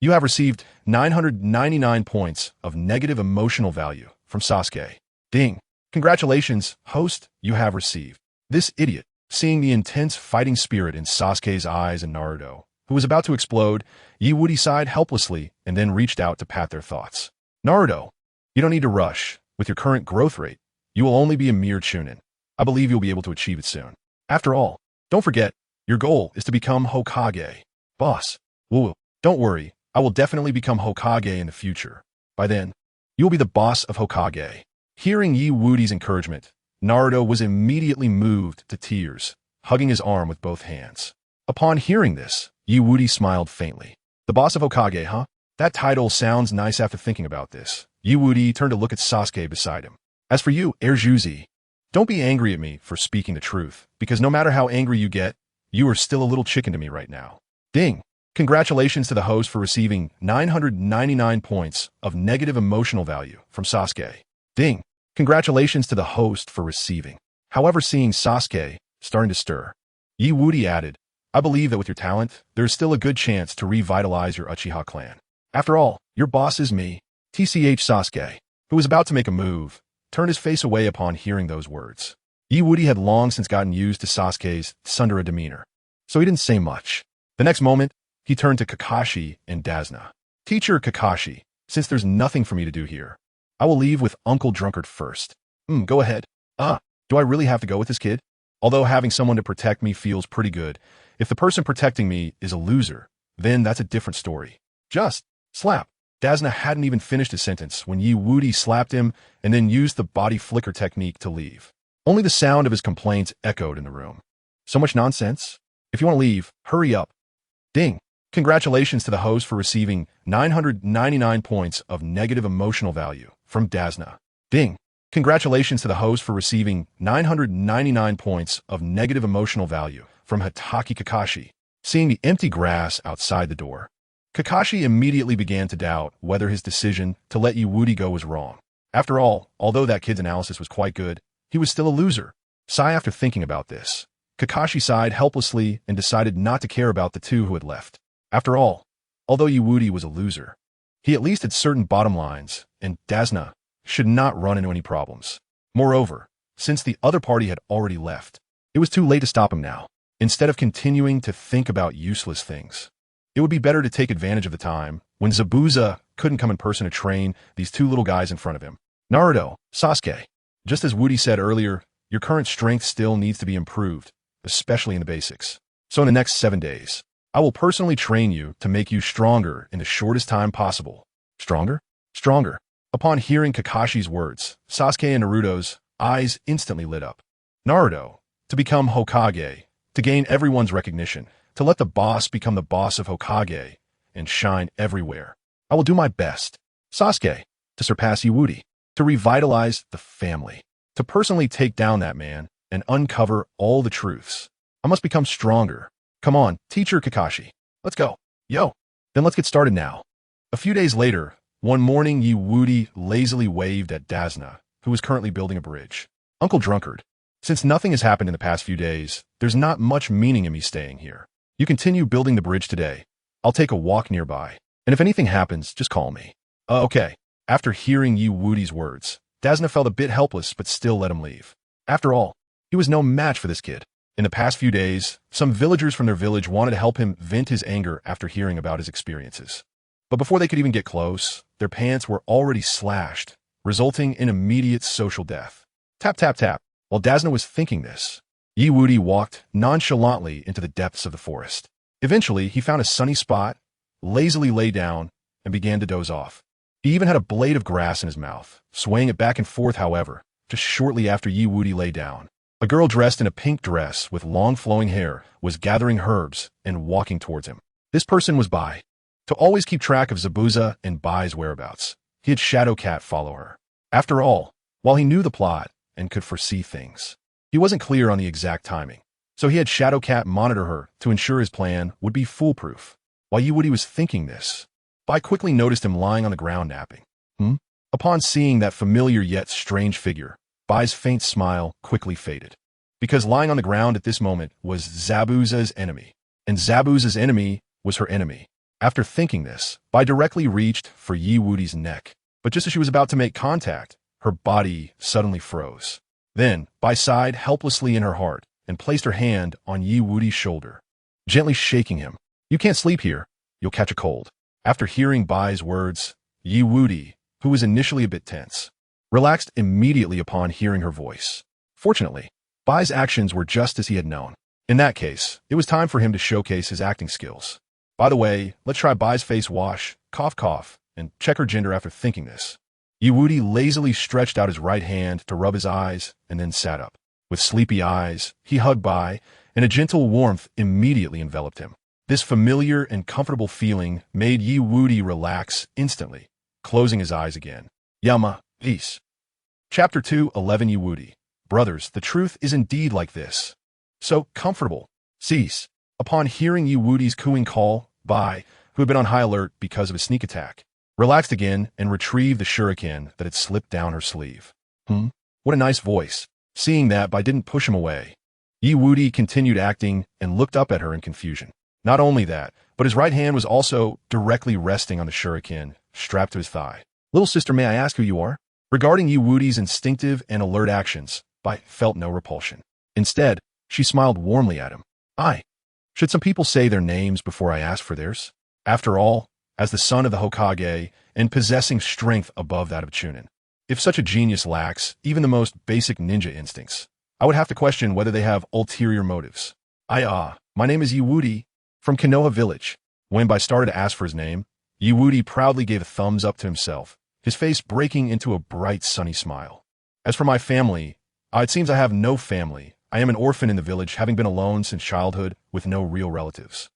You have received 999 points of negative emotional value from Sasuke. Ding. Congratulations, host, you have received. This idiot, seeing the intense fighting spirit in Sasuke's eyes and Naruto, who was about to explode, Wudi sighed helplessly and then reached out to pat their thoughts. Naruto, you don't need to rush. With your current growth rate, you will only be a mere Chunin. I believe you'll be able to achieve it soon. After all, don't forget, your goal is to become Hokage. Boss, woo, don't worry, I will definitely become Hokage in the future. By then, you will be the boss of Hokage. Hearing Wudi's encouragement, Naruto was immediately moved to tears, hugging his arm with both hands. Upon hearing this, Wudi smiled faintly. The boss of Hokage, huh? That title sounds nice after thinking about this. Wudi turned to look at Sasuke beside him. As for you, Erjuzi, don't be angry at me for speaking the truth, because no matter how angry you get, you are still a little chicken to me right now. Ding. Congratulations to the host for receiving 999 points of negative emotional value from Sasuke. Ding. Congratulations to the host for receiving. However, seeing Sasuke starting to stir, Wudi added, I believe that with your talent, there is still a good chance to revitalize your Uchiha clan. After all, your boss is me. Sasuke, who was about to make a move, turned his face away upon hearing those words. Wudi had long since gotten used to Sasuke's tsundere demeanor, so he didn't say much. The next moment, he turned to Kakashi and Dasna. Teacher Kakashi, since there's nothing for me to do here, I will leave with Uncle Drunkard first. Go ahead. Do I really have to go with this kid? Although having someone to protect me feels pretty good, if the person protecting me is a loser, then that's a different story. Just slap. Dasna hadn't even finished his sentence when Wudi slapped him and then used the body flicker technique to leave. Only the sound of his complaints echoed in the room. So much nonsense. If you want to leave, hurry up. Ding. Congratulations to the host for receiving 999 points of negative emotional value from Dasna. Ding. Congratulations to the host for receiving 999 points of negative emotional value from Hitaki Kakashi. Seeing the empty grass outside the door, Kakashi immediately began to doubt whether his decision to let Wudi go was wrong. After all, although that kid's analysis was quite good, he was still a loser. Sigh after thinking about this. Kakashi sighed helplessly and decided not to care about the two who had left. After all, although Wudi was a loser, he at least had certain bottom lines, and Dasna should not run into any problems. Moreover, since the other party had already left, it was too late to stop him now. Instead of continuing to think about useless things, it would be better to take advantage of the time when Zabuza couldn't come in person to train these two little guys in front of him. Naruto, Sasuke. Just as Wudi said earlier, your current strength still needs to be improved, especially in the basics. So in the next 7 days, I will personally train you to make you stronger in the shortest time possible. Stronger? Stronger. Upon hearing Kakashi's words, Sasuke and Naruto's eyes instantly lit up. Naruto, to become Hokage, to gain everyone's recognition, to let the boss become the boss of Hokage, and shine everywhere. I will do my best. Sasuke, to surpass Wudi, to revitalize the family, to personally take down that man and uncover all the truths. I must become stronger. Come on, teacher Kakashi. Let's go. Yo. Then let's get started now. A few days later, one morning Wudi lazily waved at Dasna, who was currently building a bridge. Uncle Drunkard, since nothing has happened in the past few days, there's not much meaning in me staying here. You continue building the bridge today. I'll take a walk nearby. And if anything happens, just call me. Okay. After hearing Wudi's words, Dasna felt a bit helpless but still let him leave. After all, he was no match for this kid. In the past few days, some villagers from their village wanted to help him vent his anger after hearing about his experiences. But before they could even get close, their pants were already slashed, resulting in immediate social death. Tap, tap, tap. While Dasna was thinking this, Wudi walked nonchalantly into the depths of the forest. Eventually, he found a sunny spot, lazily lay down, and began to doze off. He even had a blade of grass in his mouth, swaying it back and forth, however, just shortly after Wudi lay down. A girl dressed in a pink dress with long flowing hair was gathering herbs and walking towards him. This person was Bai. To always keep track of Zabuza and Bai's whereabouts, he had Shadow Cat follow her. After all, while he knew the plot and could foresee things, he wasn't clear on the exact timing, so he had Shadow Cat monitor her to ensure his plan would be foolproof. While Wudi was thinking this, Bai quickly noticed him lying on the ground napping. Upon seeing that familiar yet strange figure, Bai's faint smile quickly faded. Because lying on the ground at this moment was Zabuza's enemy, and Zabuza's enemy was her enemy. After thinking this, Bai directly reached for Wudi's neck, but just as she was about to make contact, her body suddenly froze. Then, Bai sighed helplessly in her heart and placed her hand on Wudi's shoulder, gently shaking him. You can't sleep here. You'll catch a cold. After hearing Bai's words, Wudi, who was initially a bit tense, relaxed immediately upon hearing her voice. Fortunately, Bai's actions were just as he had known. In that case, it was time for him to showcase his acting skills. By the way, let's try Bai's face wash, cough cough, and check her gender after thinking this. Wudi lazily stretched out his right hand to rub his eyes and then sat up. With sleepy eyes, he hugged Bai, and a gentle warmth immediately enveloped him. This familiar and comfortable feeling made Wudi relax instantly, closing his eyes again. Yama, peace. Chapter 2:11 Wudi. Brothers, the truth is indeed like this. So comfortable. Cease. Upon hearing Wudi's cooing call, Bai, who had been on high alert because of a sneak attack, relaxed again and retrieved the shuriken that had slipped down her sleeve. What a nice voice. Seeing that, Bai didn't push him away. Wudi continued acting and looked up at her in confusion. Not only that, but his right hand was also directly resting on the shuriken, strapped to his thigh. Little sister, may I ask who you are? Regarding Wudi's instinctive and alert actions, Bai felt no repulsion. Instead, she smiled warmly at him. Should some people say their names before I ask for theirs? After all, as the son of the Hokage and possessing strength above that of Chunin, if such a genius lacks even the most basic ninja instincts, I would have to question whether they have ulterior motives. My name is Wudi, from Konoha village. When Bai started to ask for his name, Wudi proudly gave a thumbs up to himself, his face breaking into a bright sunny smile. As for my family, it seems I have no family. I am an orphan in the village, having been alone since childhood with no real relatives.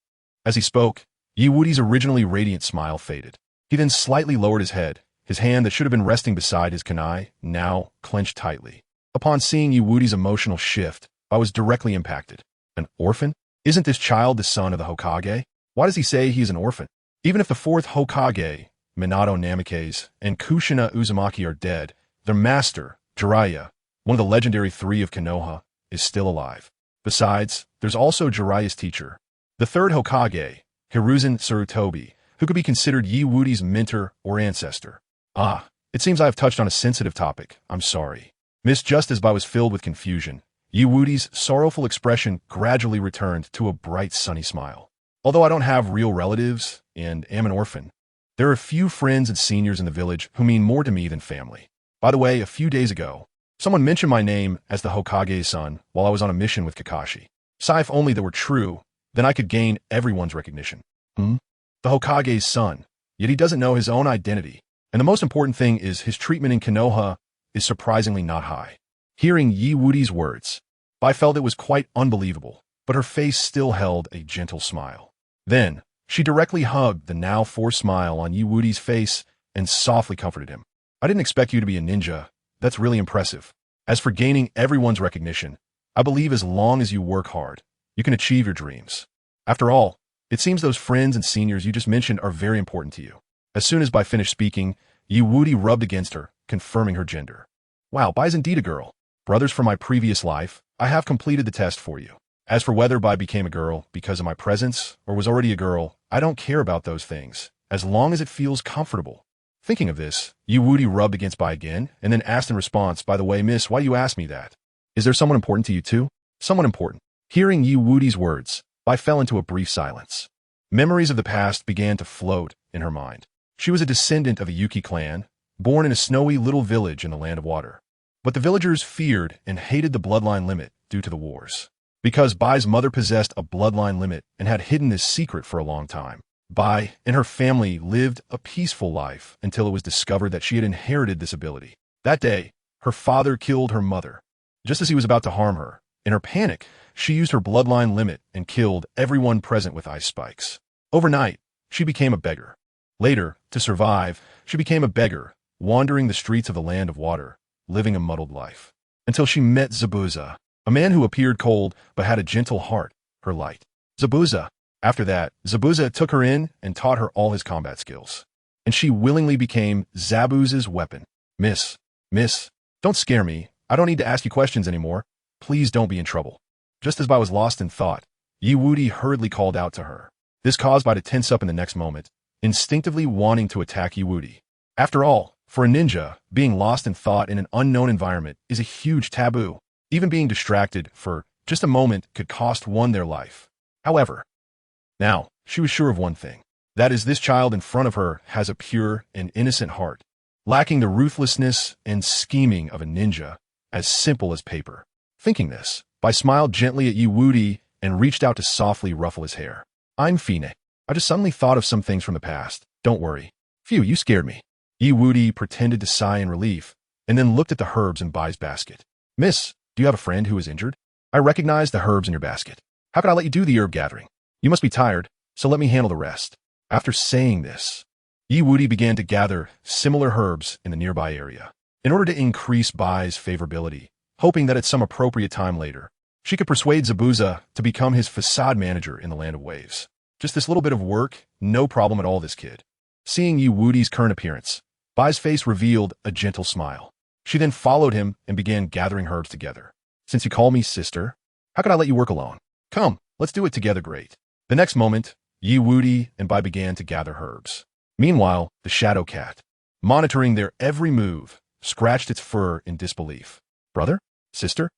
As he spoke, Yiwudi's originally radiant smile faded. He then slightly lowered his head, his hand that should have been resting beside his kunai, now clenched tightly. Upon seeing Yiwudi's emotional shift, I was directly impacted. An orphan? Isn't this child the son of the Hokage? Why does he say he is an orphan? Even if the fourth Hokage, Minato Namikaze, and Kushina Uzumaki are dead, their master, Jiraiya, one of the legendary three of Konoha, is still alive. Besides, there's also Jiraiya's teacher, the third Hokage, Hiruzen Sarutobi, who could be considered Yiwudi's mentor or ancestor. Ah, it seems I have touched on a sensitive topic. I'm sorry. Just as I was filled with confusion, Yiwudi's sorrowful expression gradually returned to a bright, sunny smile. Although I don't have real relatives and am an orphan, there are a few friends and seniors in the village who mean more to me than family. By the way, a few days ago, someone mentioned my name as the Hokage's son while I was on a mission with Kakashi. If only that were true, then I could gain everyone's recognition. The Hokage's son, yet he doesn't know his own identity. And the most important thing is his treatment in Konoha is surprisingly not high. Hearing Yiwudi's words, I felt it was quite unbelievable, but her face still held a gentle smile. Then, she directly hugged the now forced smile on Yiwudi's face and softly comforted him. I didn't expect you to be a ninja. That's really impressive. As for gaining everyone's recognition, I believe as long as you work hard, you can achieve your dreams. After all, it seems those friends and seniors you just mentioned are very important to you. As soon as I finished speaking, Yiwudi rubbed against her, confirming her gender. Wow, Bai's indeed a girl. Brothers from my previous life, I have completed the test for you. As for whether Bai became a girl because of my presence or was already a girl, I don't care about those things, as long as it feels comfortable. Thinking of this, Yiwudi rubbed against Bai again, and then asked in response, by the way, miss, why do you ask me that? Is there someone important to you too? Someone important. Hearing Yiwudi's words, Bai fell into a brief silence. Memories of the past began to float in her mind. She was a descendant of a Yuki clan, born in a snowy little village in the land of water. But the villagers feared and hated the bloodline limit due to the wars. Because Bai's mother possessed a bloodline limit and had hidden this secret for a long time, Bai and her family lived a peaceful life until it was discovered that she had inherited this ability. That day, her father killed her mother, just as he was about to harm her. In her panic, she used her bloodline limit and killed everyone present with ice spikes. Overnight, she became a beggar. Later, to survive, she became a beggar, wandering the streets of the land of water, living a muddled life. Until she met Zabuza, a man who appeared cold but had a gentle heart, her light. Zabuza. After that, Zabuza took her in and taught her all his combat skills. And she willingly became Zabuza's weapon. Miss, don't scare me. I don't need to ask you questions anymore. Please don't be in trouble. Just as Bai was lost in thought, Yiwudi hurriedly called out to her. This caused Bai to tense up in the next moment, instinctively wanting to attack Yiwudi. After all, for a ninja, being lost in thought in an unknown environment is a huge taboo. Even being distracted for just a moment could cost one their life. However, now, she was sure of one thing. That is, this child in front of her has a pure and innocent heart, lacking the ruthlessness and scheming of a ninja, as simple as paper. Thinking this, Bai smiled gently at Yiwudi and reached out to softly ruffle his hair. I'm Fine. I just suddenly thought of some things from the past. Don't worry. Phew, you scared me. Yiwudi pretended to sigh in relief, and then looked at the herbs in Bai's basket. Miss, do you have a friend who is injured? I recognize the herbs in your basket. How could I let you do the herb gathering? You must be tired, so let me handle the rest. After saying this, Yiwudi began to gather similar herbs in the nearby area, in order to increase Bai's favorability, hoping that at some appropriate time later, she could persuade Zabuza to become his facade manager in the Land of Waves. Just this little bit of work, no problem at all, this kid. Seeing Yiwudi's current appearance, Bai's face revealed a gentle smile. She then followed him and began gathering herbs together. Since you call me sister, how could I let you work alone? Come, let's do it together, great. The next moment, Yiwudi and Bai began to gather herbs. Meanwhile, the shadow cat, monitoring their every move, scratched its fur in disbelief. Brother? Sister?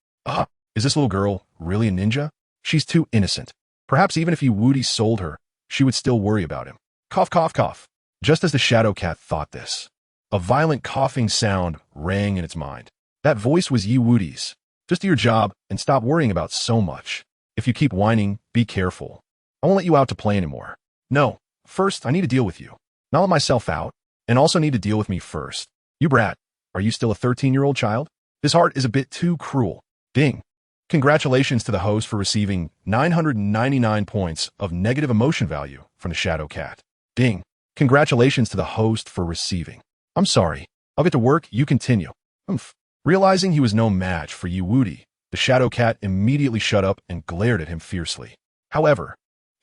Is this little girl really a ninja? She's too innocent. Perhaps even if Yiwudi sold her, she would still worry about him. Cough, cough, cough. Just as the shadow cat thought this, a violent coughing sound rang in its mind. That voice was Yiwudi's. Just do your job and stop worrying about so much. If you keep whining, be careful. I won't let you out to play anymore. No, first I need to deal with you. Not let myself out, and also need to deal with me first. You brat, are you still a 13-year-old child? This heart is a bit too cruel. Ding. Congratulations to the host for receiving 999 points of negative emotion value from the Shadow Cat. Ding. Congratulations to the host for receiving. I'm sorry. I'll get to work, you continue. Oomph. Realizing he was no match for Wudi, the Shadow Cat immediately shut up and glared at him fiercely. However,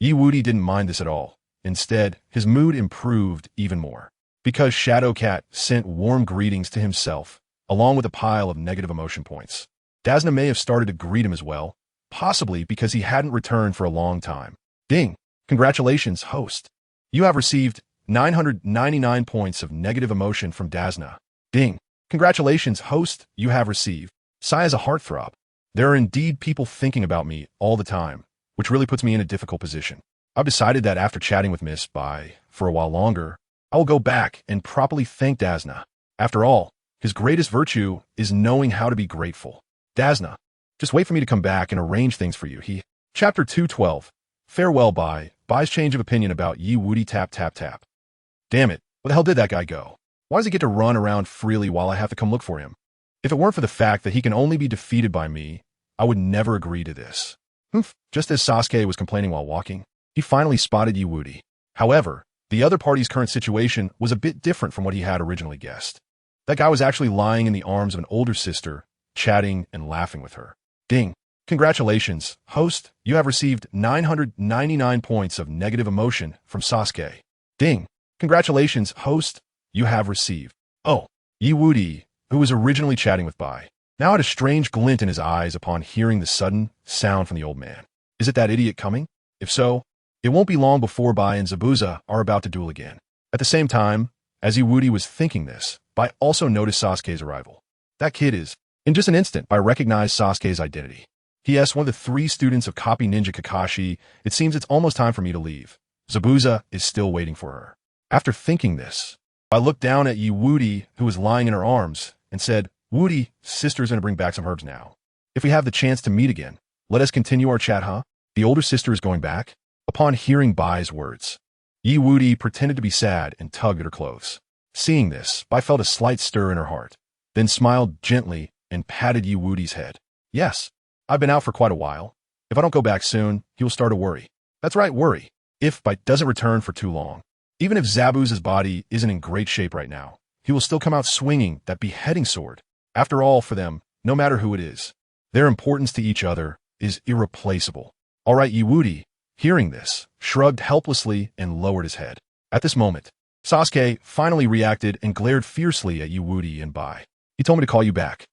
Wudi didn't mind this at all. Instead, his mood improved even more. Because Shadow Cat sent warm greetings to himself, along with a pile of negative emotion points. Dasna may have started to greet him as well, possibly because he hadn't returned for a long time. Ding! Congratulations, host. You have received 999 points of negative emotion from Dasna. Ding! Congratulations, host. You have received. Sigh as a heartthrob. There are indeed people thinking about me all the time, which really puts me in a difficult position. I've decided that after chatting with Miss Bai for a while longer, I will go back and properly thank Dasna. After all, his greatest virtue is knowing how to be grateful. Dasna, just wait for me to come back and arrange things for you. Chapter 212. Farewell, Bai. Bai's change of opinion about Wudi tap tap tap. Damn it, where the hell did that guy go? Why does he get to run around freely while I have to come look for him? If it weren't for the fact that he can only be defeated by me, I would never agree to this. Just as Sasuke was complaining while walking, he finally spotted Wudi. However, the other party's current situation was a bit different from what he had originally guessed. That guy was actually lying in the arms of an older sister, chatting and laughing with her. Ding. Congratulations, host. You have received 999 points of negative emotion from Sasuke. Ding. Congratulations, host. You have received. Oh, Wudi, who was originally chatting with Bai, now had a strange glint in his eyes upon hearing the sudden sound from the old man. Is it that idiot coming? If so, it won't be long before Bai and Zabuza are about to duel again. At the same time, as Wudi was thinking this, Bai also noticed Sasuke's arrival. That kid is. In just an instant, Bai recognized Sasuke's identity. He asked one of the 3 students of Copy Ninja Kakashi, it seems it's almost time for me to leave. Zabuza is still waiting for her. After thinking this, Bai looked down at Wudi, who was lying in her arms, and said, Wudi, sister's gonna bring back some herbs now. If we have the chance to meet again, let us continue our chat, huh? The older sister is going back? Upon hearing Bai's words, Wudi pretended to be sad and tugged at her clothes. Seeing this, Bai felt a slight stir in her heart, then smiled gently and patted Wudi's head. Yes, I've been out for quite a while. If I don't go back soon, he will start to worry. That's right, worry. If Bai doesn't return for too long. Even if Zabuza's body isn't in great shape right now, he will still come out swinging that beheading sword. After all, for them, no matter who it is, their importance to each other is irreplaceable. All right, Wudi, hearing this, shrugged helplessly and lowered his head. At this moment, Sasuke finally reacted and glared fiercely at Wudi and Bai. He told me to call you back.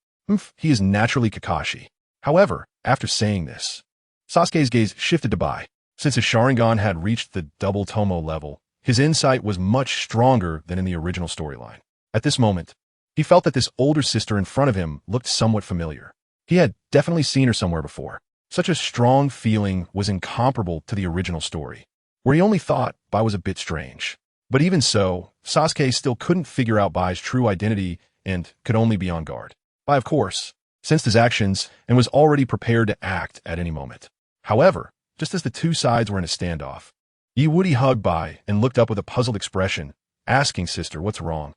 He is naturally Kakashi. However, after saying this, Sasuke's gaze shifted to Bai. Since his Sharingan had reached the double Tomo level, his insight was much stronger than in the original storyline. At this moment, he felt that this older sister in front of him looked somewhat familiar. He had definitely seen her somewhere before. Such a strong feeling was incomparable to the original story, where he only thought Bai was a bit strange. But even so, Sasuke still couldn't figure out Bai's true identity and could only be on guard. Bai, of course, sensed his actions and was already prepared to act at any moment. However, just as the two sides were in a standoff, Wudi hugged Bai and looked up with a puzzled expression, asking sister what's wrong.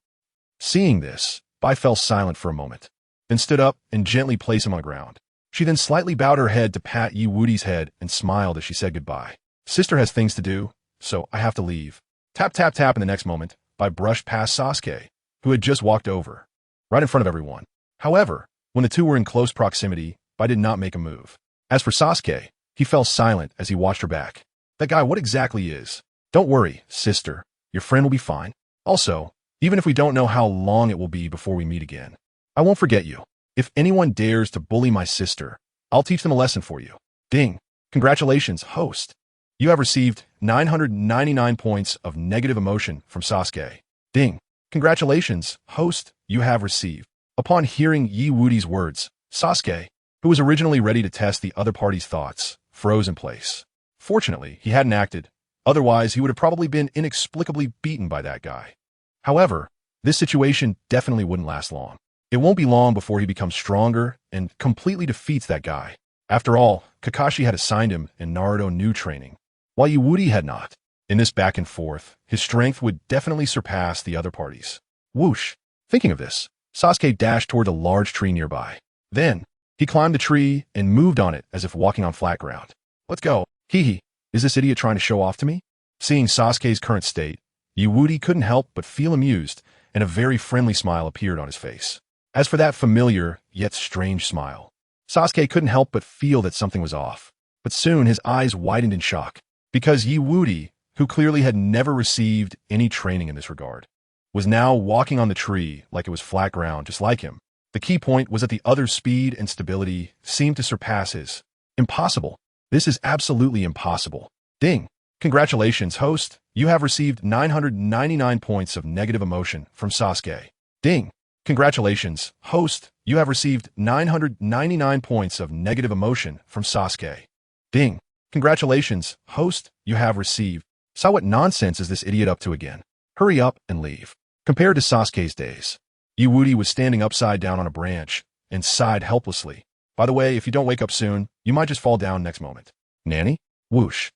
Seeing this, Bai fell silent for a moment, then stood up and gently placed him on the ground. She then slightly bowed her head to pat Wudi's head and smiled as she said goodbye. Sister has things to do, so I have to leave. Tap, tap, tap. In the next moment, Bai brushed past Sasuke, who had just walked over, right in front of everyone. However, when the two were in close proximity, Bai did not make a move. As for Sasuke, he fell silent as he watched her back. That guy, what exactly is? Don't worry, sister. Your friend will be fine. Also, even if we don't know how long it will be before we meet again, I won't forget you. If anyone dares to bully my sister, I'll teach them a lesson for you. Ding. Congratulations, host. You have received 999 points of negative emotion from Sasuke. Ding. Congratulations, host. You have received. Upon hearing Wudi's words, Sasuke, who was originally ready to test the other party's thoughts, froze in place. Fortunately, he hadn't acted. Otherwise, he would have probably been inexplicably beaten by that guy. However, this situation definitely wouldn't last long. It won't be long before he becomes stronger and completely defeats that guy. After all, Kakashi had assigned him in Naruto new training, while Wudi had not. In this back and forth, his strength would definitely surpass the other parties. Whoosh! Thinking of this, Sasuke dashed toward a large tree nearby. Then, He climbed the tree and moved on it as if walking on flat ground. Let's go. Hee hee. Is this idiot trying to show off to me? Seeing Sasuke's current state, Wudi couldn't help but feel amused, and a very friendly smile appeared on his face. As for that familiar, yet strange smile, Sasuke couldn't help but feel that something was off. But soon his eyes widened in shock, because Wudi, who clearly had never received any training in this regard, was now walking on the tree like it was flat ground just like him. The key point was that the other's speed and stability seemed to surpass his. Impossible. This is absolutely impossible. Ding. Congratulations, host. You have received 999 points of negative emotion from Sasuke. Ding. Congratulations, host. You have received 999 points of negative emotion from Sasuke. Ding. Congratulations, host. You have received. So what nonsense is this idiot up to again? Hurry up and leave. Compared to Sasuke's days, Wudi was standing upside down on a branch and sighed helplessly. By the way, if you don't wake up soon, you might just fall down next moment. Nanny? Whoosh.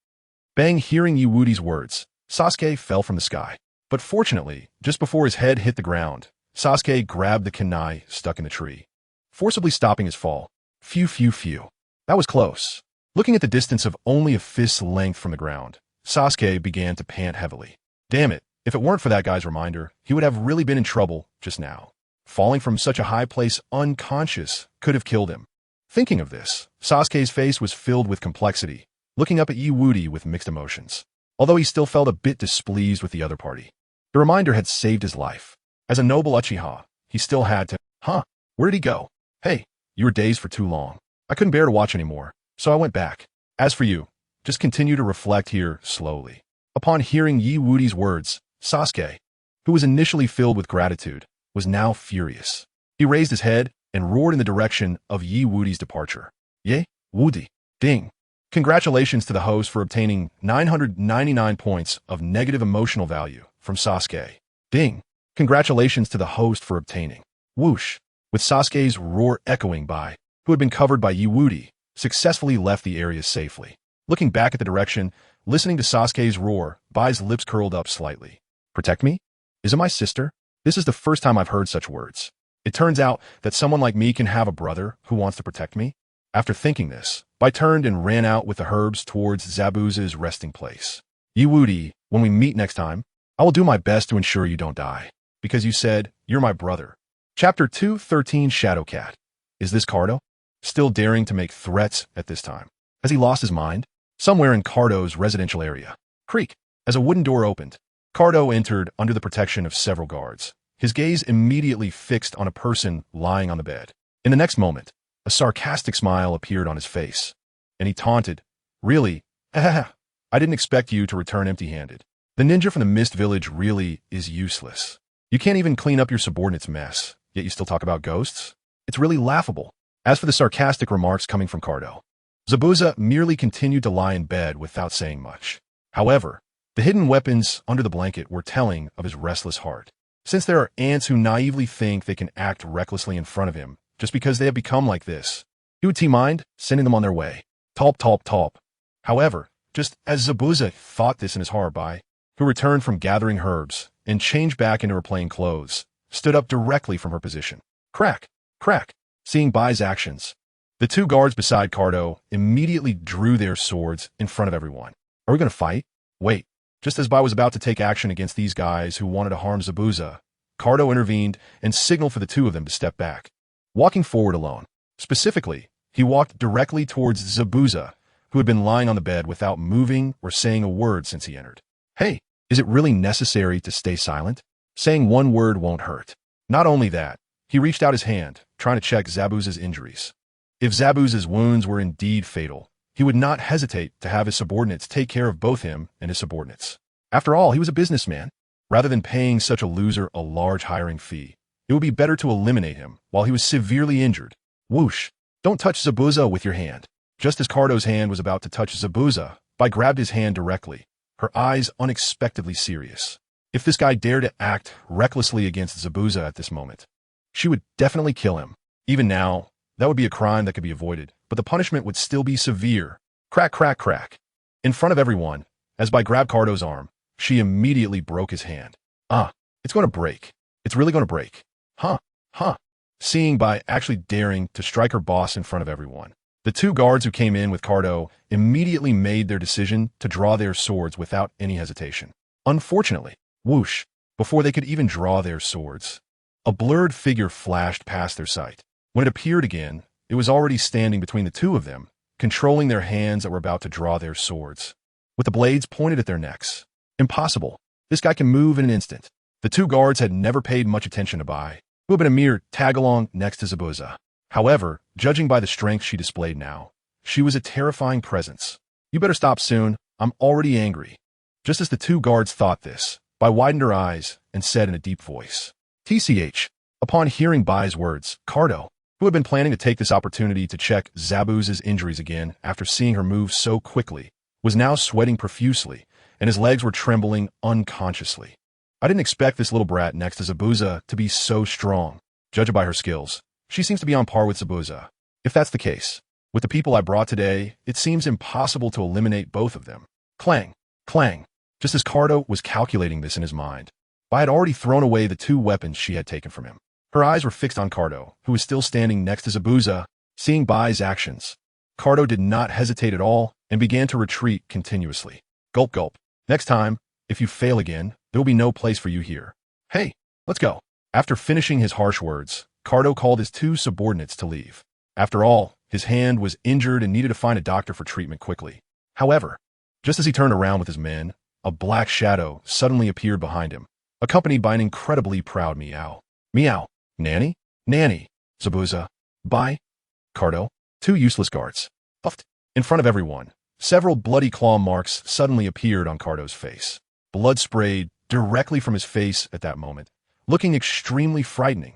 Bang, hearing Wudi's words, Sasuke fell from the sky. But fortunately, just before his head hit the ground, Sasuke grabbed the kunai stuck in the tree, forcibly stopping his fall. Phew, phew, phew. That was close. Looking at the distance of only a fist's length from the ground, Sasuke began to pant heavily. Damn it, if it weren't for that guy's reminder, he would have really been in trouble just now. Falling from such a high place unconscious could have killed him. Thinking of this, Sasuke's face was filled with complexity, looking up at Wudi with mixed emotions. Although he still felt a bit displeased with the other party. The reminder had saved his life. As a noble Uchiha, he still had to, where did he go? Hey, you were dazed for too long. I couldn't bear to watch anymore, so I went back. As for you, just continue to reflect here slowly. Upon hearing Wudi's words, Sasuke, who was initially filled with gratitude, was now furious. He raised his head and roared in the direction of Wudi's departure. Yay, Wudi. Ding. Congratulations to the host for obtaining 999 points of negative emotional value from Sasuke. Ding. Congratulations to the host for obtaining. Whoosh. With Sasuke's roar echoing by, who had been covered by Wudi, successfully left the area safely. Looking back at the direction, listening to Sasuke's roar, Bai's lips curled up slightly. Protect me? Is it my sister? This is the first time I've heard such words. It turns out that someone like me can have a brother who wants to protect me. After thinking this, Bai turned and ran out with the herbs towards Zabuza's resting place. Wudi, when we meet next time, I will do my best to ensure you don't die. Because you said, you're my brother. Chapter 213 Shadowcat. Is this Cardo? Still daring to make threats at this time. Has he lost his mind? Somewhere in Cardo's residential area. Creak. As a wooden door opened, Cardo entered under the protection of several guards. His gaze immediately fixed on a person lying on the bed. In the next moment, a sarcastic smile appeared on his face, and he taunted, Really? I didn't expect you to return empty-handed. The ninja from the Mist Village really is useless. You can't even clean up your subordinate's mess, yet you still talk about ghosts? It's really laughable. As for the sarcastic remarks coming from Cardo, Zabuza merely continued to lie in bed without saying much. However, the hidden weapons under the blanket were telling of his restless heart. Since there are ants who naively think they can act recklessly in front of him just because they have become like this, he would mind sending them on their way. Talp, talp, talp. However, just as Zabuza thought this in his heart, Bai, who returned from gathering herbs and changed back into her plain clothes, stood up directly from her position. Crack, crack. Seeing Bai's actions, the two guards beside Cardo immediately drew their swords in front of everyone. Are we going to fight? Wait. Just as Bai was about to take action against these guys who wanted to harm Zabuza, Cardo intervened and signaled for the two of them to step back. Walking forward alone. Specifically, he walked directly towards Zabuza, who had been lying on the bed without moving or saying a word since he entered. Hey, is it really necessary to stay silent? Saying one word won't hurt. Not only that, he reached out his hand, trying to check Zabuza's injuries. If Zabuza's wounds were indeed fatal, he would not hesitate to have his subordinates take care of both him and his subordinates. After all, he was a businessman. Rather than paying such a loser a large hiring fee, it would be better to eliminate him while he was severely injured. Whoosh! Don't touch Zabuza with your hand. Just as Cardo's hand was about to touch Zabuza, Bai grabbed his hand directly, her eyes unexpectedly serious. If this guy dared to act recklessly against Zabuza at this moment, she would definitely kill him. Even now, that would be a crime that could be avoided, but the punishment would still be severe. Crack, crack, crack. In front of everyone, as Bai grabbed Cardo's arm, she immediately broke his hand. It's going to break. It's really going to break. Huh. seeing Bai actually daring to strike her boss in front of everyone. The two guards who came in with Cardo immediately made their decision to draw their swords without any hesitation. Unfortunately, whoosh, before they could even draw their swords, a blurred figure flashed past their sight. When it appeared again, it was already standing between the two of them, controlling their hands that were about to draw their swords, with the blades pointed at their necks. Impossible. This guy can move in an instant. The two guards had never paid much attention to Bai, who had been a mere tag-along next to Zabuza. However, judging by the strength she displayed now, she was a terrifying presence. You better stop soon. I'm already angry. Just as the two guards thought this, Bai widened her eyes and said in a deep voice, TCH. Upon hearing Bai's words, Cardo, who had been planning to take this opportunity to check Zabuza's injuries again after seeing her move so quickly, was now sweating profusely, and his legs were trembling unconsciously. I didn't expect this little brat next to Zabuza to be so strong. Judging by her skills, she seems to be on par with Zabuza. If that's the case, with the people I brought today, it seems impossible to eliminate both of them. Clang, clang. Just as Cardo was calculating this in his mind, Bai had already thrown away the two weapons she had taken from him. Her eyes were fixed on Cardo, who was still standing next to Zabuza, seeing Bai's actions. Cardo did not hesitate at all and began to retreat continuously. Gulp gulp. Next time, if you fail again, there will be no place for you here. Hey, let's go. After finishing his harsh words, Cardo called his two subordinates to leave. After all, his hand was injured and needed to find a doctor for treatment quickly. However, just as he turned around with his men, a black shadow suddenly appeared behind him, accompanied by an incredibly proud meow. Meow. Nanny? Nanny. Zabuza. Bai. Cardo. Two useless guards. Puffed. In front of everyone, several bloody claw marks suddenly appeared on Cardo's face. Blood sprayed directly from his face at that moment, looking extremely frightening.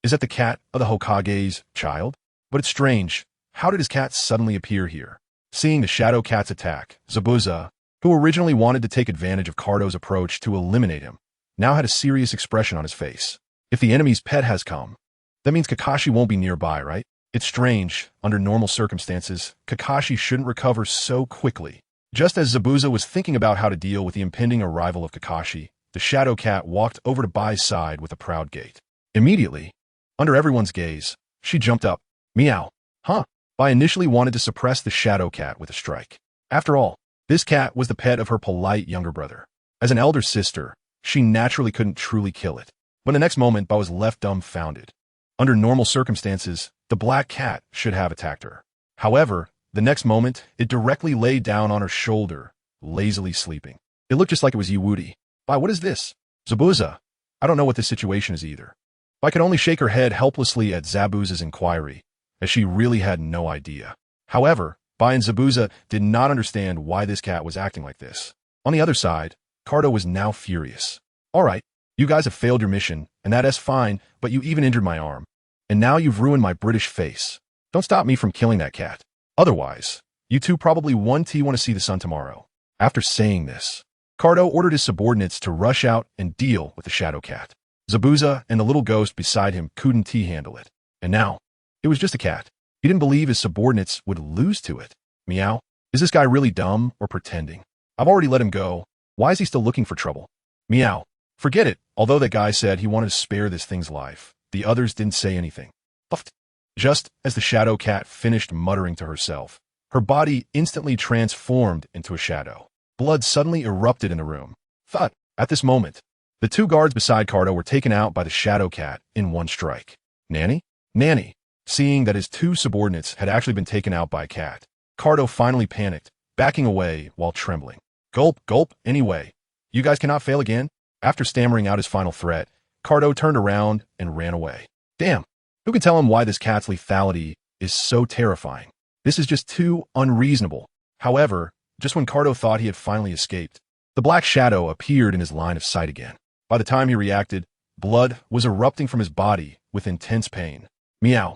Is that the cat of the Hokage's child? But it's strange. How did his cat suddenly appear here? Seeing the shadow cat's attack, Zabuza, who originally wanted to take advantage of Cardo's approach to eliminate him, now had a serious expression on his face. If the enemy's pet has come, that means Kakashi won't be nearby, right? It's strange. Under normal circumstances, Kakashi shouldn't recover so quickly. Just as Zabuza was thinking about how to deal with the impending arrival of Kakashi, the shadow cat walked over to Bai's side with a proud gait. Immediately, under everyone's gaze, she jumped up. Meow. Huh. Bai initially wanted to suppress the shadow cat with a strike. After all, this cat was the pet of her polite younger brother. As an elder sister, she naturally couldn't truly kill it. But the next moment, Bai was left dumbfounded. Under normal circumstances, the black cat should have attacked her. However, the next moment, it directly lay down on her shoulder, lazily sleeping. It looked just like it was Woody. Bai, what is this? Zabuza. I don't know what this situation is either. Bai could only shake her head helplessly at Zabuza's inquiry, as she really had no idea. However, Bai and Zabuza did not understand why this cat was acting like this. On the other side, Cardo was now furious. All right, you guys have failed your mission, and that's fine, but you even injured my arm. And now you've ruined my British face. Don't stop me from killing that cat. Otherwise, you two probably want to see the sun tomorrow. After saying this, Cardo ordered his subordinates to rush out and deal with the shadow cat. Zabuza and the little ghost beside him couldn't handle it. And now, it was just a cat. He didn't believe his subordinates would lose to it. Meow. Is this guy really dumb or pretending? I've already let him go. Why is he still looking for trouble? Meow. Forget it. Although that guy said he wanted to spare this thing's life, the others didn't say anything. Puffed. Just as the shadow cat finished muttering to herself, her body instantly transformed into a shadow. Blood suddenly erupted in the room. Thud. At this moment, the two guards beside Cardo were taken out by the shadow cat in one strike. Nanny? Nanny. Seeing that his two subordinates had actually been taken out by a cat, Cardo finally panicked, backing away while trembling. Gulp, gulp, anyway. You guys cannot fail again? After stammering out his final threat, Cardo turned around and ran away. Damn, who can tell him why this cat's lethality is so terrifying? This is just too unreasonable. However, just when Cardo thought he had finally escaped, the black shadow appeared in his line of sight again. By the time he reacted, blood was erupting from his body with intense pain. Meow.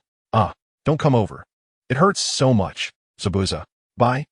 Don't come over. It hurts so much. Zabuza. Bai?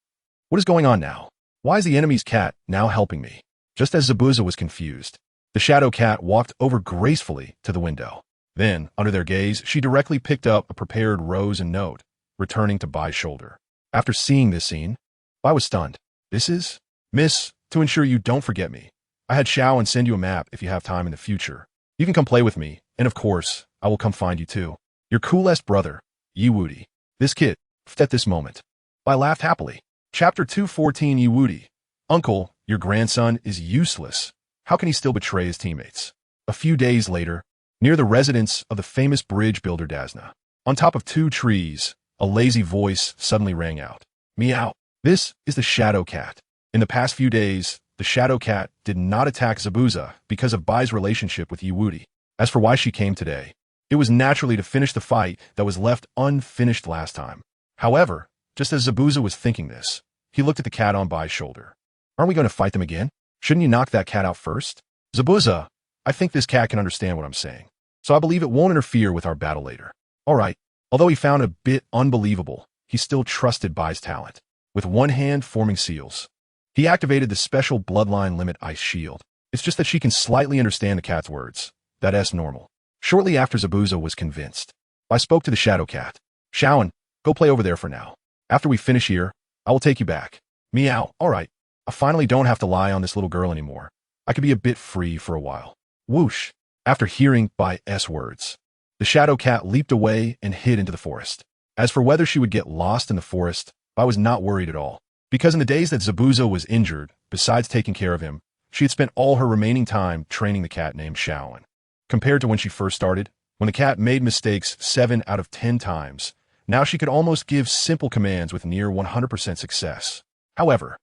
What is going on now? Why is the enemy's cat now helping me? Just as Zabuza was confused, the shadow cat walked over gracefully to the window. Then, under their gaze, she directly picked up a prepared rose and note, returning to Bai's shoulder. After seeing this scene, Bai was stunned. This is? Miss, to ensure you don't forget me. I had Xiao and send you a map if you have time in the future. You can come play with me, and of course, I will come find you too. Your coolest brother, Wudi. This kid, at this moment. I laughed happily. Chapter 214 Wudi. Uncle, your grandson is useless. How can he still betray his teammates? A few days later, near the residence of the famous bridge builder Dasna, on top of 2 trees, a lazy voice suddenly rang out. Meow. This is the Shadow Cat. In the past few days, the Shadow Cat did not attack Zabuza because of Bai's relationship with Wudi. As for why she came today, it was naturally to finish the fight that was left unfinished last time. However, just as Zabuza was thinking this, he looked at the cat on Bai's shoulder. Aren't we going to fight them again? Shouldn't you knock that cat out first? Zabuza, I think this cat can understand what I'm saying, so I believe it won't interfere with our battle later. All right. Although he found it a bit unbelievable, he still trusted Bai's talent. With one hand forming seals, he activated the special bloodline limit ice shield. It's just that she can slightly understand the cat's words. That's normal. Shortly after Zabuza was convinced, I spoke to the Shadow Cat. Shaoan, go play over there for now. After we finish here, I will take you back. Meow. All right. I finally don't have to lie on this little girl anymore. I could be a bit free for a while. Whoosh. After hearing Bai's words, the Shadow Cat leaped away and hid into the forest. As for whether she would get lost in the forest, Bai was not worried at all, because in the days that Zabuza was injured, besides taking care of him, she had spent all her remaining time training the cat named Shaoan. Compared to when she first started, when the cat made mistakes 7 out of 10 times, now she could almost give simple commands with near 100% success. However,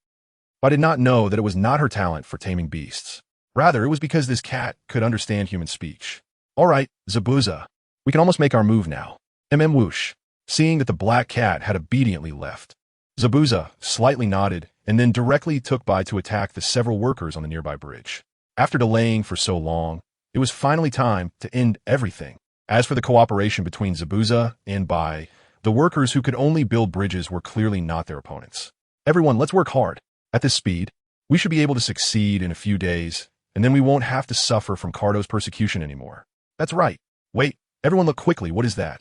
Bai did not know that it was not her talent for taming beasts. Rather, it was because this cat could understand human speech. All right, Zabuza, we can almost make our move now. Whoosh. Seeing that the black cat had obediently left, Zabuza slightly nodded and then directly took Bai to attack the several workers on the nearby bridge. After delaying for so long, it was finally time to end everything. As for the cooperation between Zabuza and Bai, the workers who could only build bridges were clearly not their opponents. Everyone, let's work hard. At this speed, we should be able to succeed in a few days, and then we won't have to suffer from Cardo's persecution anymore. That's right. Wait, everyone look quickly. What is that?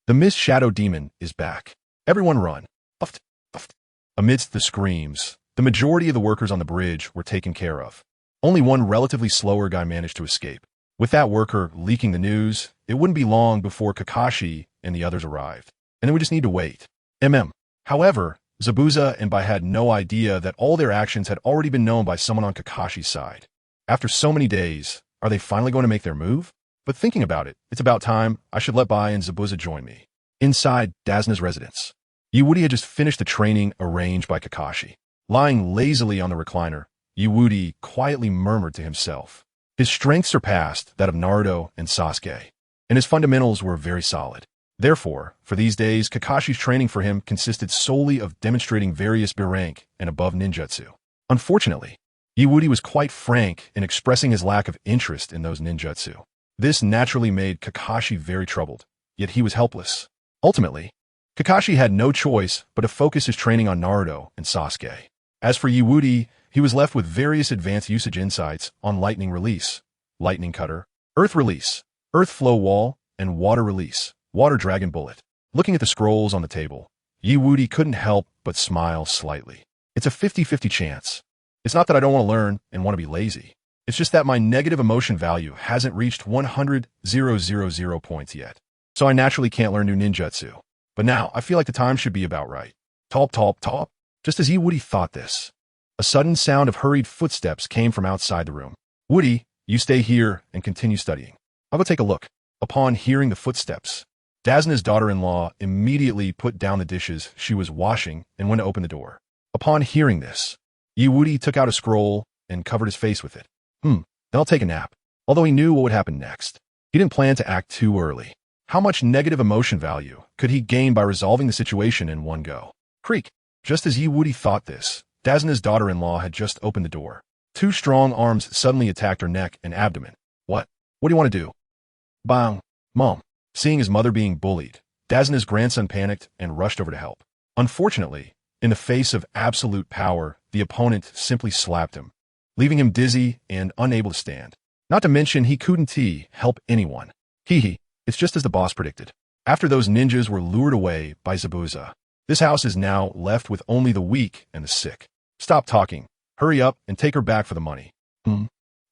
The Mist Shadow Demon is back. Everyone run. Puffed, puffed. Amidst the screams, the majority of the workers on the bridge were taken care of. Only one relatively slower guy managed to escape. With that worker leaking the news, it wouldn't be long before Kakashi and the others arrived. And then we just need to wait. However, Zabuza and Bai had no idea that all their actions had already been known by someone on Kakashi's side. After so many days, are they finally going to make their move? But thinking about it, it's about time. I should let Bai and Zabuza join me. Inside Dasna's residence, Wudi had just finished the training arranged by Kakashi. Lying lazily on the recliner, Wudi quietly murmured to himself. His strength surpassed that of Naruto and Sasuke, and his fundamentals were very solid. Therefore, for these days, Kakashi's training for him consisted solely of demonstrating various B-rank and above ninjutsu. Unfortunately, Wudi was quite frank in expressing his lack of interest in those ninjutsu. This naturally made Kakashi very troubled, yet he was helpless. Ultimately, Kakashi had no choice but to focus his training on Naruto and Sasuke. As for Wudi, he was left with various advanced usage insights on Lightning Release, Lightning Cutter, Earth Release, Earth Flow Wall, and Water Release, Water Dragon Bullet. Looking at the scrolls on the table, Wudi couldn't help but smile slightly. It's a 50-50 chance. It's not that I don't want to learn and want to be lazy. It's just that my negative emotion value hasn't reached 100,000 points yet. So I naturally can't learn new ninjutsu. But now, I feel like the time should be about right. Top, top, top. Just as Wudi thought this, a sudden sound of hurried footsteps came from outside the room. Wudi, you stay here and continue studying. I'll go take a look. Upon hearing the footsteps, Dasna's daughter-in-law immediately put down the dishes she was washing and went to open the door. Upon hearing this, Wudi took out a scroll and covered his face with it. Then I'll take a nap. Although he knew what would happen next, he didn't plan to act too early. How much negative emotion value could he gain by resolving the situation in one go? Creak. Just as Wudi thought this, Dasna's daughter-in-law had just opened the door. 2 strong arms suddenly attacked her neck and abdomen. What? What do you want to do? Bang. Mom. Seeing his mother being bullied, Dasna's grandson panicked and rushed over to help. Unfortunately, in the face of absolute power, the opponent simply slapped him, leaving him dizzy and unable to stand. Not to mention he couldn't help anyone. It's just as the boss predicted. After those ninjas were lured away by Zabuza, this house is now left with only the weak and the sick. Stop talking. Hurry up and take her back for the money.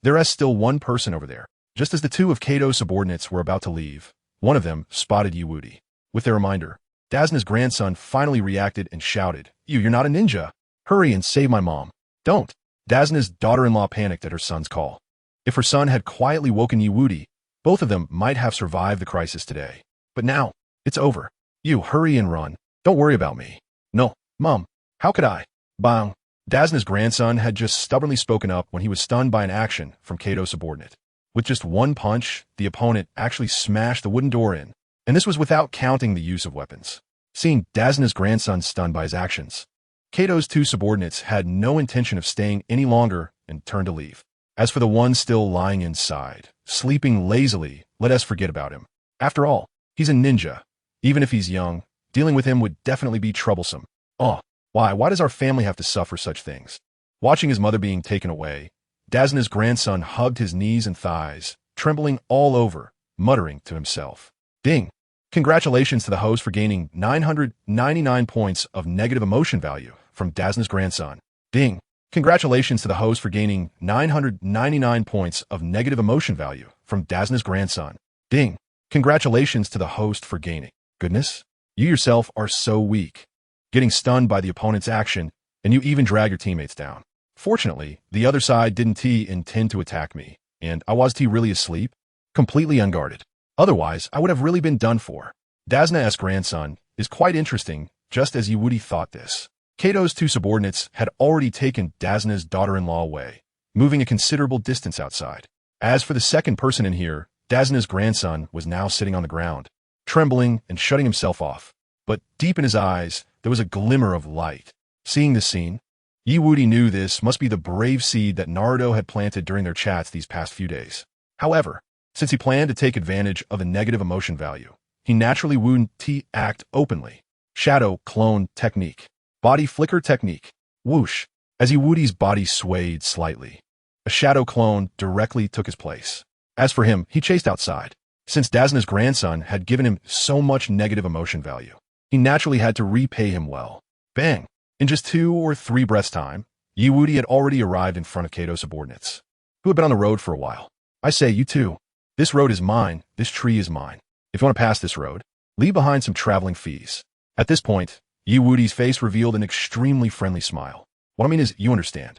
There is still one person over there. Just as the 2 of Kato's subordinates were about to leave, One of them spotted Wudi. With their reminder, Dazna's grandson finally reacted and shouted, You're not a ninja. Hurry and save my mom. Don't. Dazna's daughter-in-law panicked at her son's call. If her son had quietly woken Wudi, both of them might have survived the crisis today. But now, it's over. You hurry and run. Don't worry about me. No, Mom. How could I? Bang. Dazna's grandson had just stubbornly spoken up when he was stunned by an action from Kato's subordinate. With just one punch, the opponent actually smashed the wooden door in, and this was without counting the use of weapons. Seeing Dazna's grandson stunned by his actions, Kato's two subordinates had no intention of staying any longer and turned to leave. As for the one still lying inside, sleeping lazily, let us forget about him. After all, he's a ninja. Even if he's young, dealing with him would definitely be troublesome. Oh, why does our family have to suffer such things? Watching his mother being taken away, Dazna's grandson hugged his knees and thighs, trembling all over, muttering to himself. Ding! Congratulations to the host for gaining 999 points of negative emotion value from Dazna's grandson. Ding! Congratulations to the host for gaining 999 points of negative emotion value from Dazna's grandson. Ding! Congratulations to the host for gaining. Goodness, you yourself are so weak. Getting stunned by the opponent's action, and you even drag your teammates down. Fortunately, the other side didn't intend to attack me, and I was really asleep, completely unguarded. Otherwise, I would have really been done for. Dazna's grandson is quite interesting, just as Wudi thought this. Kato's two subordinates had already taken Dazna's daughter-in-law away, moving a considerable distance outside. As for the second person in here, Dazna's grandson was now sitting on the ground, trembling and shutting himself off. But deep in his eyes, there was a glimmer of light. Seeing this scene, Wudi knew this must be the brave seed that Naruto had planted during their chats these past few days. However, since he planned to take advantage of the negative emotion value, he naturally wouldn't act openly. Shadow clone technique. Body flicker technique. Whoosh. As Wudi's body swayed slightly, a shadow clone directly took his place. As for him, he chased outside. Since Dazna's grandson had given him so much negative emotion value, he naturally had to repay him well. Bang! In just 2 or 3 breaths' time, Wudi had already arrived in front of Kato's subordinates, who had been on the road for a while. I say, you too. This road is mine, this tree is mine. If you want to pass this road, leave behind some traveling fees. At this point, Wudi's face revealed an extremely friendly smile. What I mean is, you understand.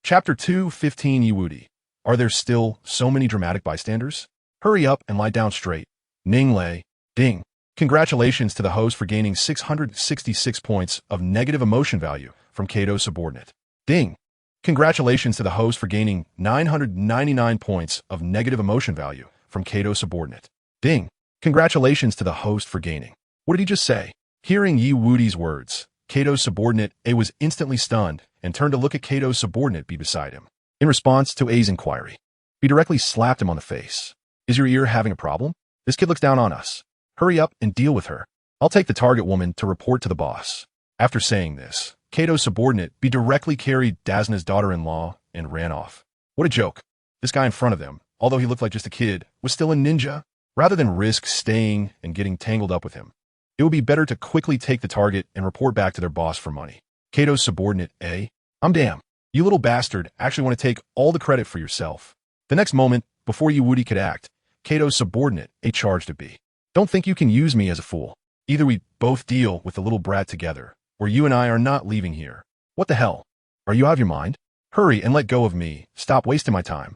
Chapter 2:15 Wudi. Are there still so many dramatic bystanders? Hurry up and lie down straight. Ning lei. Ding. Congratulations to the host for gaining 666 points of negative emotion value from Kato's subordinate. Ding. Congratulations to the host for gaining 999 points of negative emotion value from Kato's subordinate. Ding. Congratulations to the host for gaining. What did he just say? Hearing Wudi's words, Kato's subordinate A was instantly stunned and turned to look at Kato's subordinate B beside him. In response to A's inquiry, B directly slapped him on the face. Is your ear having a problem? This kid looks down on us. Hurry up and deal with her. I'll take the target woman to report to the boss. After saying this, Kato's subordinate B directly carried Dazna's daughter-in-law and ran off. What a joke. This guy in front of them, although he looked like just a kid, was still a ninja. Rather than risk staying and getting tangled up with him, it would be better to quickly take the target and report back to their boss for money. Kato's subordinate A. I'm damn. You little bastard actually want to take all the credit for yourself. The next moment, before Wudi could act, Kato's subordinate A charged at B. Don't think you can use me as a fool. Either we both deal with the little brat together, or you and I are not leaving here. What the hell? Are you out of your mind? Hurry and let go of me. Stop wasting my time.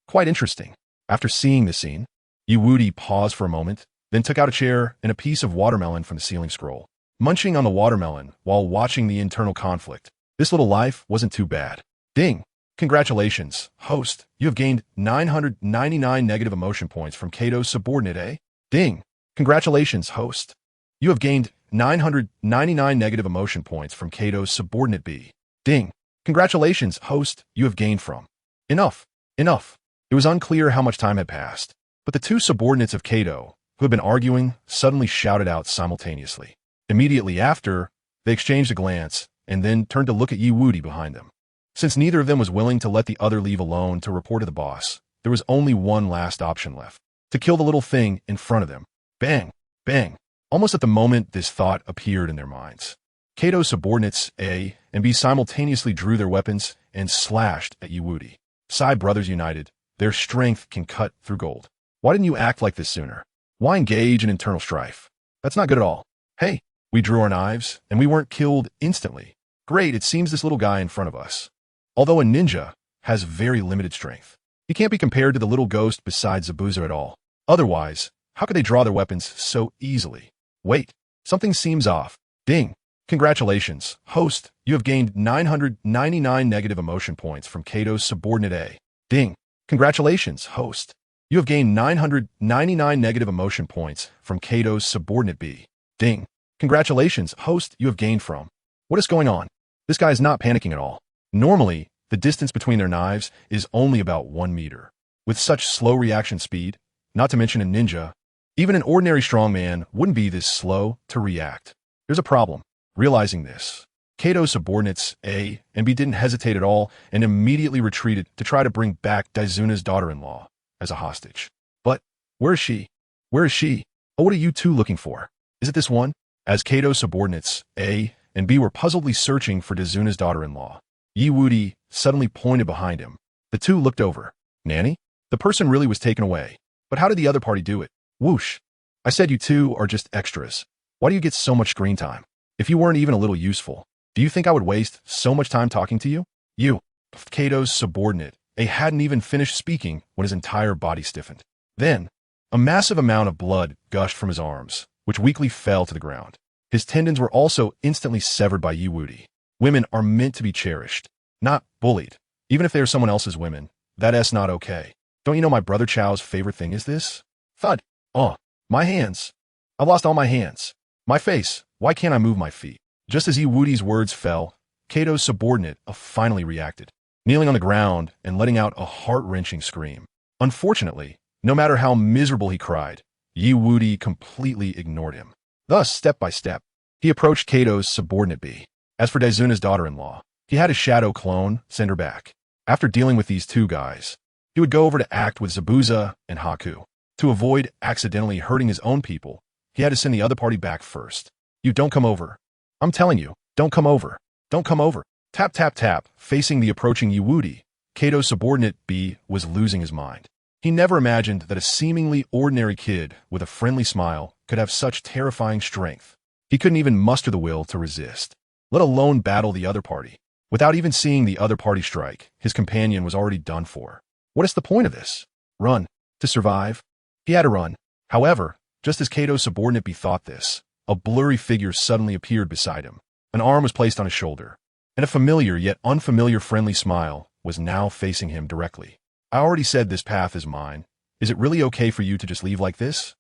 Quite interesting. After seeing the scene, Wudi paused for a moment, then took out a chair and a piece of watermelon from the ceiling scroll. Munching on the watermelon while watching the internal conflict, this little life wasn't too bad. Ding! Congratulations, host. You have gained 999 negative emotion points from Kato's subordinate A. Ding! Congratulations, host. You have gained 999 negative emotion points from Kato's subordinate B. Ding! Congratulations, host. You have gained from. Enough. It was unclear how much time had passed, but the two subordinates of Kato, who had been arguing, suddenly shouted out simultaneously. Immediately after, they exchanged a glance and then turned to look at Wudi behind them. Since neither of them was willing to let the other leave alone to report to the boss, there was only one last option left: to kill the little thing in front of them. Bang! Bang! Almost at the moment this thought appeared in their minds, Kato's subordinates A and B simultaneously drew their weapons and slashed at Wudi. Sai brothers united, their strength can cut through gold. Why didn't you act like this sooner? Why engage in internal strife? That's not good at all. Hey, we drew our knives, and we weren't killed instantly. Great, it seems this little guy in front of us, although a ninja, has very limited strength. He can't be compared to the little ghost beside Zabuza at all. Otherwise, how could they draw their weapons so easily? Wait, something seems off. Ding. Congratulations, host. You have gained 999 negative emotion points from Kato's subordinate A. Ding. Congratulations, host. You have gained 999 negative emotion points from Kato's subordinate B. Ding. Congratulations, host. You have gained from. What is going on? This guy is not panicking at all. Normally, the distance between their knives is only about 1 meter. With such slow reaction speed, not to mention a ninja, even an ordinary strongman wouldn't be this slow to react. There's a problem. Realizing this, Kato's subordinates A and B didn't hesitate at all and immediately retreated to try to bring back Daizuna's daughter-in-law as a hostage. But where is she? Where is she? Oh, what are you two looking for? Is it this one? As Kato's subordinates A and B were puzzledly searching for Daizuna's daughter-in-law, Wudi suddenly pointed behind him. The two looked over. Nanny? The person really was taken away. But how did the other party do it? Whoosh. I said you two are just extras. Why do you get so much screen time? If you weren't even a little useful, do you think I would waste so much time talking to you? You, Kato's subordinate, A hadn't even finished speaking when his entire body stiffened. Then, a massive amount of blood gushed from his arms, which weakly fell to the ground. His tendons were also instantly severed by Wudi. Women are meant to be cherished, not bullied. Even if they are someone else's women, that's not okay. Don't you know my brother Chao's favorite thing is this? Thud. Oh, my hands. I've lost all my hands. My face. Why can't I move my feet? Just as Wudi's words fell, Kato's subordinate finally reacted, kneeling on the ground and letting out a heart-wrenching scream. Unfortunately, no matter how miserable he cried, Wudi completely ignored him. Thus, step by step, he approached Kato's subordinate B. As for Daizuna's daughter-in-law, he had his shadow clone send her back. After dealing with these two guys, he would go over to act with Zabuza and Haku. To avoid accidentally hurting his own people, he had to send the other party back first. You don't come over. I'm telling you, don't come over. Don't come over. Tap, tap, tap. Facing the approaching Wudi, Kato's subordinate B was losing his mind. He never imagined that a seemingly ordinary kid with a friendly smile could have such terrifying strength. He couldn't even muster the will to resist, let alone battle the other party. Without even seeing the other party strike, his companion was already done for. What is the point of this? Run. To survive? He had to run. However, just as Kato's subordinate bethought this, a blurry figure suddenly appeared beside him. An arm was placed on his shoulder, and a familiar yet unfamiliar friendly smile was now facing him directly. I already said this path is mine. Is it really okay for you to just leave like this?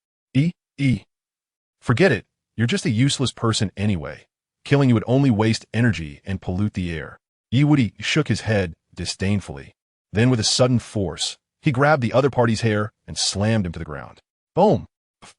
Forget it. You're just a useless person anyway. Killing you would only waste energy and pollute the air. Wudi shook his head disdainfully. Then with a sudden force, he grabbed the other party's hair and slammed him to the ground. Boom!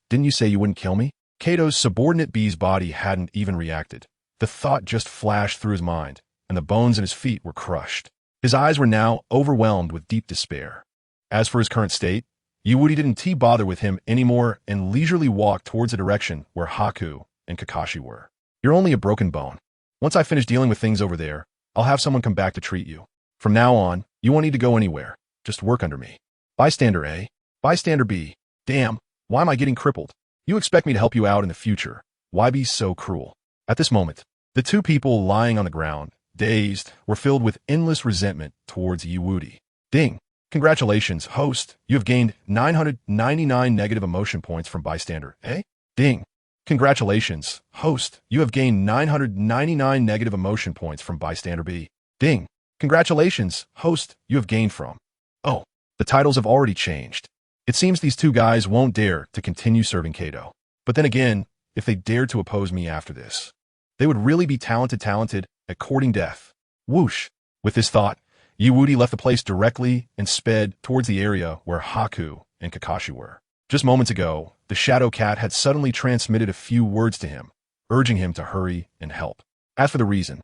Didn't you say you wouldn't kill me? Kato's subordinate B's body hadn't even reacted. The thought just flashed through his mind, and the bones in his feet were crushed. His eyes were now overwhelmed with deep despair. As for his current state, Wudi didn't bother with him anymore and leisurely walked towards the direction where Haku and Kakashi were. You're only a broken bone. Once I finish dealing with things over there, I'll have someone come back to treat you. From now on, you won't need to go anywhere. Just work under me. Bystander A. Bystander B. Damn, why am I getting crippled? You expect me to help you out in the future. Why be so cruel? At this moment, the two people lying on the ground, dazed, were filled with endless resentment towards Wudi. Ding. Congratulations, host. You have gained 999 negative emotion points from bystander A. Ding. Congratulations, host. You have gained 999 negative emotion points from bystander B. Ding. Congratulations, host. You have gained from. Oh, the titles have already changed. It seems these two guys won't dare to continue serving Kato. But then again, if they dared to oppose me after this, they would really be talented at courting death. Whoosh! With this thought, Wudi left the place directly and sped towards the area where Haku and Kakashi were. Just moments ago, the Shadow Cat had suddenly transmitted a few words to him, urging him to hurry and help. As for the reason,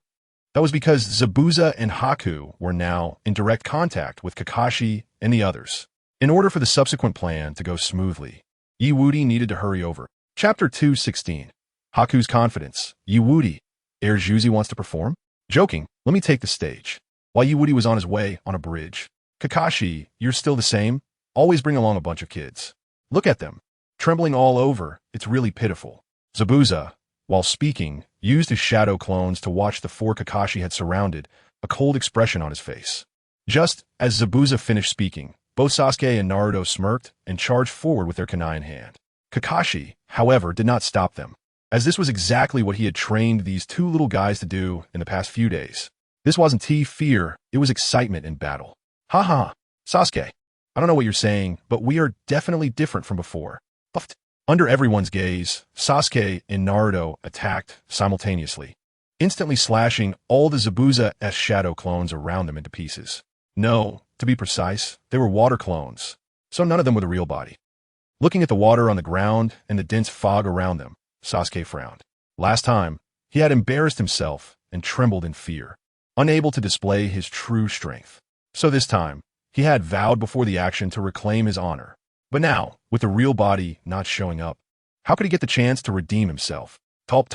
that was because Zabuza and Haku were now in direct contact with Kakashi and the others. In order for the subsequent plan to go smoothly, Wudi needed to hurry over. Chapter 216. Haku's Confidence. Wudi. Air Juzi wants to perform? Joking, let me take the stage. While Wudi was on his way on a bridge, Kakashi, you're still the same? Always bring along a bunch of kids. Look at them. trembling all over. It's really pitiful. Zabuza, while speaking, used his shadow clones to watch the four Kakashi had surrounded, a cold expression on his face. Just as Zabuza finished speaking, both Sasuke and Naruto smirked and charged forward with their kunai in hand. Kakashi, however, did not stop them, as this was exactly what he had trained these two little guys to do in the past few days. This wasn't fear, it was excitement in battle. Ha, Sasuke. I don't know what you're saying, but we are definitely different from before. Puffed. Under everyone's gaze, Sasuke and Naruto attacked simultaneously, instantly slashing all the Zabuza-esque shadow clones around them into pieces. No, to be precise, they were water clones, so none of them were the real body. Looking at the water on the ground and the dense fog around them, Sasuke frowned. Last time, he had embarrassed himself and trembled in fear, unable to display his true strength. So this time, he had vowed before the action to reclaim his honor. But now, with the real body not showing up, how could he get the chance to redeem himself? Top.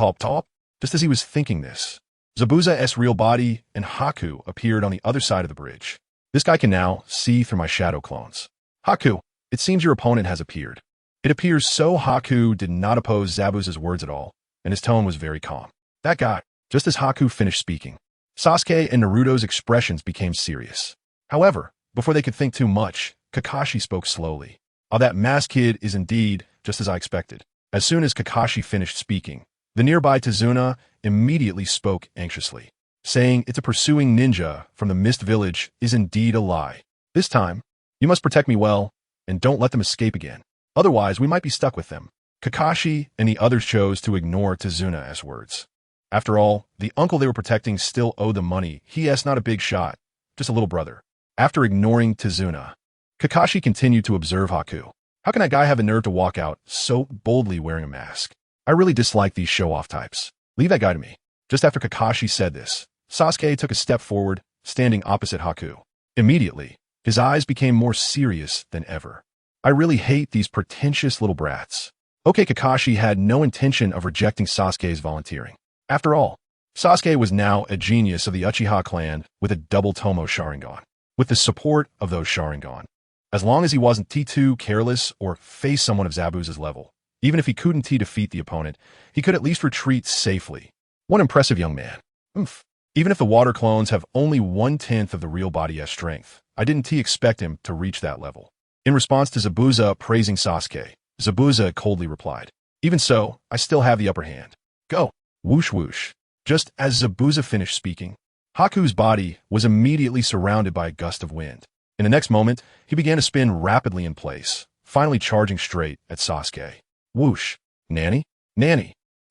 Just as he was thinking this, Zabuza's real body and Haku appeared on the other side of the bridge. This guy can now see through my shadow clones. Haku, it seems your opponent has appeared. It appears so. Haku did not oppose Zabuza's words at all, and his tone was very calm. That guy. Just as Haku finished speaking, Sasuke and Naruto's expressions became serious. However, before they could think too much, Kakashi spoke slowly. Oh, that masked kid is indeed just as I expected. As soon as Kakashi finished speaking, the nearby Tazuna immediately spoke anxiously, saying it's a pursuing ninja from the Mist Village is indeed a lie. This time, you must protect me well, and don't let them escape again. Otherwise, we might be stuck with them. Kakashi and the others chose to ignore Tazuna's words. After all, the uncle they were protecting still owed them money. He's not a big shot, just a little brother. After ignoring Tazuna, Kakashi continued to observe Haku. How can that guy have the nerve to walk out so boldly wearing a mask? I really dislike these show-off types. Leave that guy to me. Just after Kakashi said this, Sasuke took a step forward, standing opposite Haku. Immediately, his eyes became more serious than ever. I really hate these pretentious little brats. Okay, Kakashi had no intention of rejecting Sasuke's volunteering. After all, Sasuke was now a genius of the Uchiha clan with a double Tomo Sharingan. With the support of those Sharingan, as long as he wasn't T2 careless or face someone of Zabuza's level, even if he couldn't defeat the opponent, he could at least retreat safely. One impressive young man. Even if the water clones have only 1/10 of the real body's strength, I didn't expect him to reach that level. In response to Zabuza praising Sasuke, Zabuza coldly replied, even so, I still have the upper hand. Go. Whoosh whoosh. Just as Zabuza finished speaking, Haku's body was immediately surrounded by a gust of wind. In the next moment, he began to spin rapidly in place, finally charging straight at Sasuke. Whoosh. Nanny?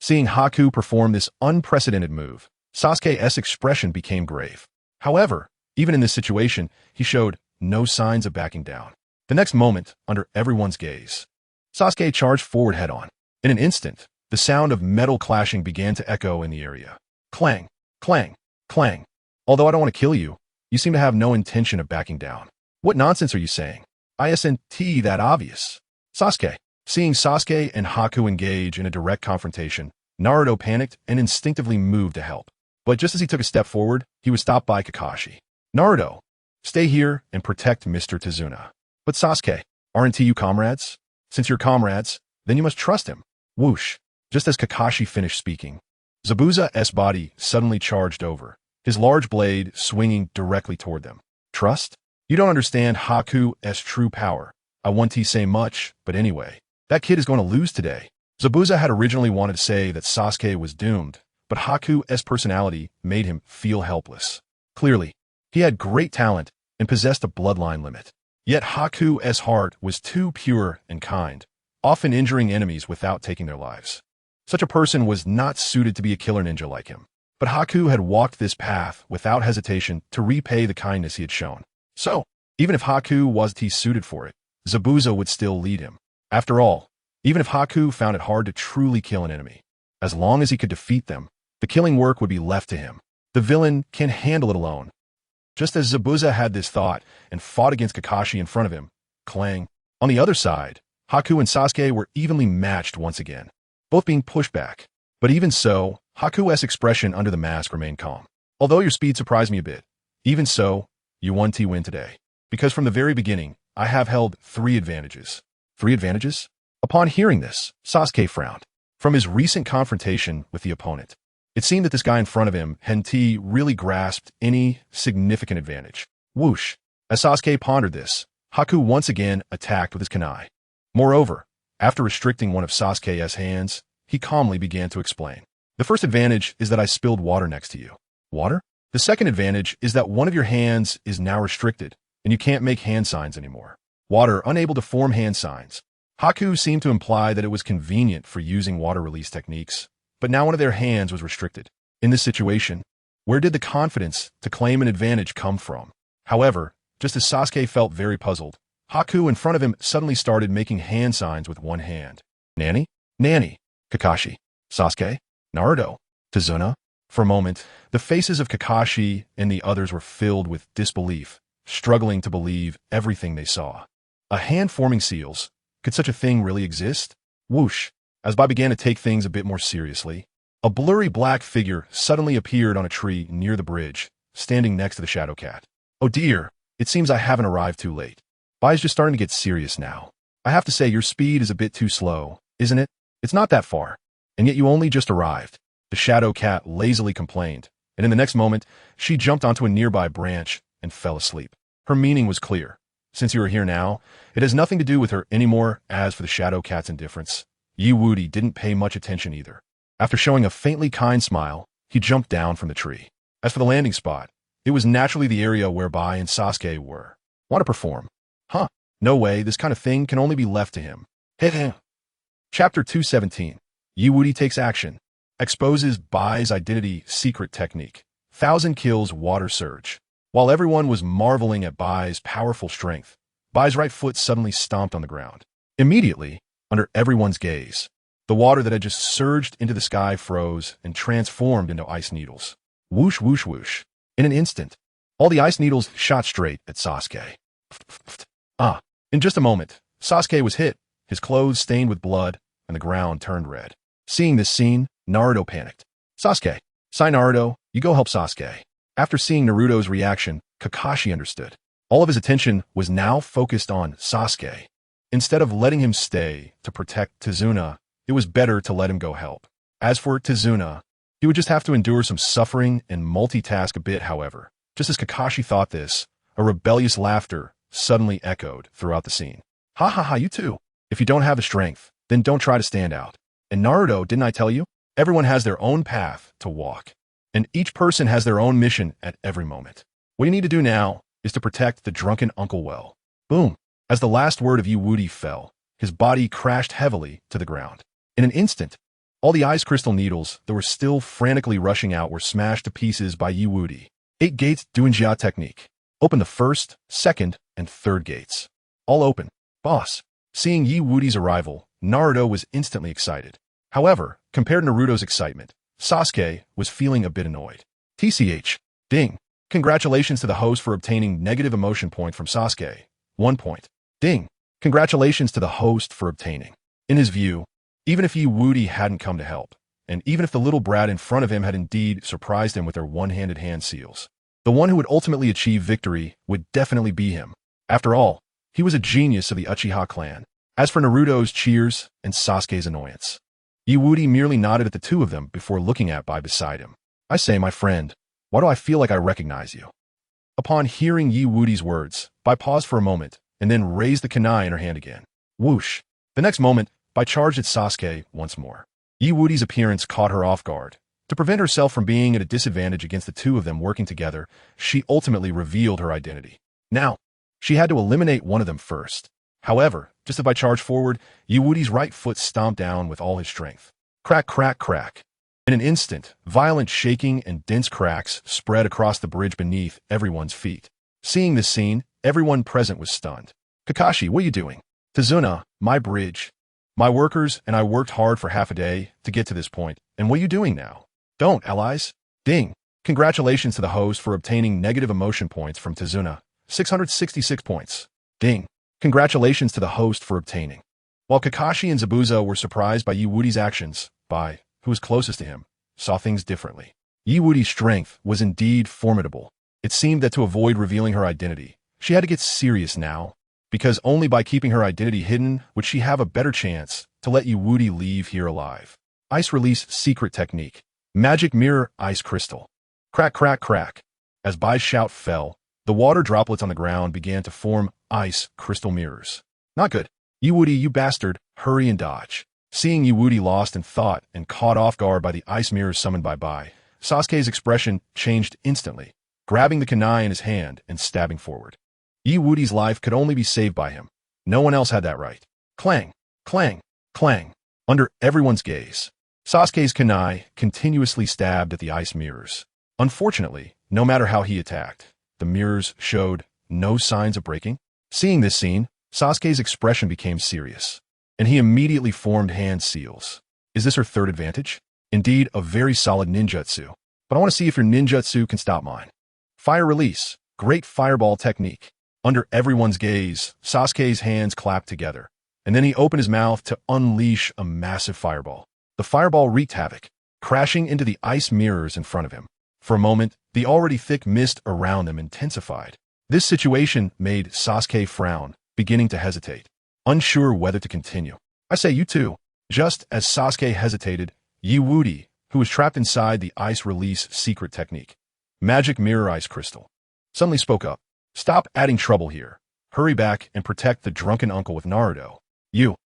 Seeing Haku perform this unprecedented move, Sasuke's expression became grave. However, even in this situation, he showed no signs of backing down. The next moment, under everyone's gaze, Sasuke charged forward head-on. In an instant, the sound of metal clashing began to echo in the area. Clang, clang, clang. Although I don't want to kill you, you seem to have no intention of backing down. What nonsense are you saying? Isn't that obvious? Sasuke. Seeing Sasuke and Haku engage in a direct confrontation, Naruto panicked and instinctively moved to help. But just as he took a step forward, he was stopped by Kakashi. Naruto, stay here and protect Mr. Tazuna. But Sasuke, aren't you comrades? Since you're comrades, then you must trust him. Whoosh. Just as Kakashi finished speaking, Zabuza's body suddenly charged over, his large blade swinging directly toward them. Trust? You don't understand Haku's true power. I want to say much, but anyway, that kid is going to lose today. Zabuza had originally wanted to say that Sasuke was doomed, but Haku's personality made him feel helpless. Clearly, he had great talent and possessed a bloodline limit. Yet Haku's heart was too pure and kind, often injuring enemies without taking their lives. Such a person was not suited to be a killer ninja like him. But Haku had walked this path without hesitation to repay the kindness he had shown. So, even if Haku wasn't suited for it, Zabuza would still lead him. After all, even if Haku found it hard to truly kill an enemy, as long as he could defeat them, the killing work would be left to him. The villain can handle it alone. Just as Zabuza had this thought and fought against Kakashi in front of him, clang. On the other side, Haku and Sasuke were evenly matched once again, both being pushed back. But even so, Haku's expression under the mask remained calm. Although your speed surprised me a bit, even so, you won today. Because from the very beginning, I have held 3 advantages. 3 advantages? Upon hearing this, Sasuke frowned. From his recent confrontation with the opponent, it seemed that this guy in front of him hadn't really grasped any significant advantage. Whoosh. As Sasuke pondered this, Haku once again attacked with his kunai. Moreover, after restricting one of Sasuke's hands, he calmly began to explain. The first advantage is that I spilled water next to you. Water? The second advantage is that one of your hands is now restricted, and you can't make hand signs anymore. Water unable to form hand signs. Haku seemed to imply that it was convenient for using water release techniques, but now one of their hands was restricted. In this situation, where did the confidence to claim an advantage come from? However, just as Sasuke felt very puzzled, Haku in front of him suddenly started making hand signs with one hand. Nani? Nani? Kakashi? Sasuke? Naruto? Tazuna? For a moment, the faces of Kakashi and the others were filled with disbelief, struggling to believe everything they saw. A hand forming seals? Could such a thing really exist? Whoosh. As Bai began to take things a bit more seriously, a blurry black figure suddenly appeared on a tree near the bridge, standing next to the Shadow Cat. Oh dear, it seems I haven't arrived too late. Bai's just starting to get serious now. I have to say your speed is a bit too slow, isn't it? It's not that far, and yet you only just arrived. The Shadow Cat lazily complained, and in the next moment, she jumped onto a nearby branch and fell asleep. Her meaning was clear. Since you are here now, it has nothing to do with her anymore. As for the Shadow Cat's indifference, Wudi didn't pay much attention either. After showing a faintly kind smile, he jumped down from the tree. As for the landing spot, it was naturally the area where Bai and Sasuke were. Want to perform? Huh, no way, this kind of thing can only be left to him. Heh. Chapter 217. Wudi takes action. Exposes Bai's identity secret technique. 1,000 kills water surge. While everyone was marveling at Bai's powerful strength, Bai's right foot suddenly stomped on the ground. Immediately, under everyone's gaze, the water that had just surged into the sky froze and transformed into ice needles. Whoosh, whoosh, whoosh. In an instant, all the ice needles shot straight at Sasuke. In just a moment, Sasuke was hit, his clothes stained with blood, and the ground turned red. Seeing this scene, Naruto panicked. Sasuke. Sai Naruto, you go help Sasuke. After seeing Naruto's reaction, Kakashi understood. All of his attention was now focused on Sasuke. Instead of letting him stay to protect Tazuna, it was better to let him go help. As for Tazuna, he would just have to endure some suffering and multitask a bit. However, just as Kakashi thought this, a rebellious laughter suddenly echoed throughout the scene. Ha ha ha, you too. If you don't have the strength, then don't try to stand out. And Naruto, didn't I tell you? Everyone has their own path to walk, and each person has their own mission at every moment. What you need to do now is to protect the drunken uncle well. Boom. As the last word of Wudi fell, his body crashed heavily to the ground. In an instant, all the ice crystal needles that were still frantically rushing out were smashed to pieces by Wudi. 8 gates Duenjia technique. Open the first, second, and third gates. All open. Boss. Seeing Wudi's arrival, Naruto was instantly excited. However, compared to Naruto's excitement, Sasuke was feeling a bit annoyed. TCH. Ding. Congratulations to the host for obtaining negative emotion point from Sasuke. 1 point. Ding. Congratulations to the host for obtaining. In his view, even if Wudi hadn't come to help, and even if the little brat in front of him had indeed surprised him with their one-handed hand seals, the one who would ultimately achieve victory would definitely be him. After all, he was a genius of the Uchiha clan. As for Naruto's cheers and Sasuke's annoyance, Wudi merely nodded at the two of them before looking at Bai beside him. I say, my friend, why do I feel like I recognize you? Upon hearing Wudi's words, Bai paused for a moment and then raised the kunai in her hand again. Whoosh. The next moment, Bai charged at Sasuke once more. Wudi's appearance caught her off guard. To prevent herself from being at a disadvantage against the two of them working together, she ultimately revealed her identity. Now, she had to eliminate one of them first. However, just as Bai charged forward, Wudi's right foot stomped down with all his strength. Crack, crack, crack. In an instant, violent shaking and dense cracks spread across the bridge beneath everyone's feet. Seeing this scene, everyone present was stunned. Kakashi, what are you doing? Tazuna, my bridge. My workers and I worked hard for half a day to get to this point, and what are you doing now? Don't, allies. Ding. Congratulations to the host for obtaining negative emotion points from Tazuna. 666 points. Ding. Congratulations to the host for obtaining. While Kakashi and Zabuza were surprised by Wudi's actions, Bai, who was closest to him, saw things differently. Wudi's strength was indeed formidable. It seemed that to avoid revealing her identity, she had to get serious now. because only by keeping her identity hidden would she have a better chance to let Wudi leave here alive. Ice Release Secret Technique. Magic Mirror Ice Crystal. Crack, crack, crack. As Bai's shout fell, the water droplets on the ground began to form ice crystal mirrors. Not good. Wudi, you bastard, hurry and dodge. Seeing Wudi lost in thought and caught off guard by the ice mirrors summoned by Bai, Sasuke's expression changed instantly, grabbing the kunai in his hand and stabbing forward. Wudi's life could only be saved by him. No one else had that right. Clang, clang, clang. Under everyone's gaze, Sasuke's kunai continuously stabbed at the ice mirrors. Unfortunately, no matter how he attacked, the mirrors showed no signs of breaking. Seeing this scene, Sasuke's expression became serious, and he immediately formed hand seals. Is this her third advantage? Indeed, a very solid ninjutsu. But I want to see if your ninjutsu can stop mine. Fire Release. Great fireball technique. Under everyone's gaze, Sasuke's hands clapped together, and then he opened his mouth to unleash a massive fireball. The fireball wreaked havoc, crashing into the ice mirrors in front of him. For a moment, the already thick mist around them intensified. This situation made Sasuke frown, beginning to hesitate, unsure whether to continue. I say you too. Just as Sasuke hesitated, Wudi, who was trapped inside the Ice Release Secret Technique, Magic Mirror Ice Crystal, suddenly spoke up. Stop adding trouble here. Hurry back and protect the drunken uncle with Naruto.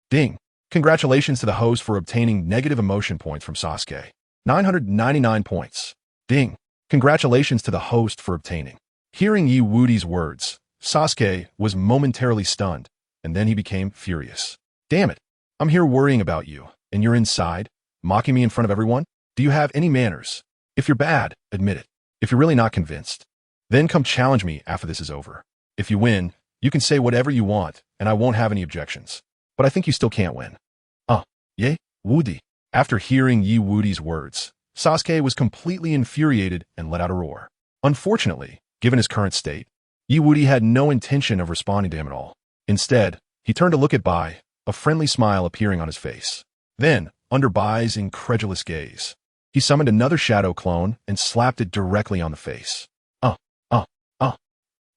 Ding. Congratulations to the host for obtaining negative emotion points from Sasuke. 999 points. Ding. Congratulations to the host for obtaining. Hearing Wudi's words, Sasuke was momentarily stunned, and then he became furious. Damn it. I'm here worrying about you, and you're inside, mocking me in front of everyone? Do you have any manners? If you're bad, admit it. If you're really not convinced, then come challenge me after this is over. If you win, you can say whatever you want, and I won't have any objections. But I think you still can't win. Yay, Wudi. After hearing Wudi's words, Sasuke was completely infuriated and let out a roar. Unfortunately, given his current state, Wudi had no intention of responding to him at all. Instead, he turned to look at Bai, a friendly smile appearing on his face. Then, under Bai's incredulous gaze, he summoned another shadow clone and slapped it directly on the face.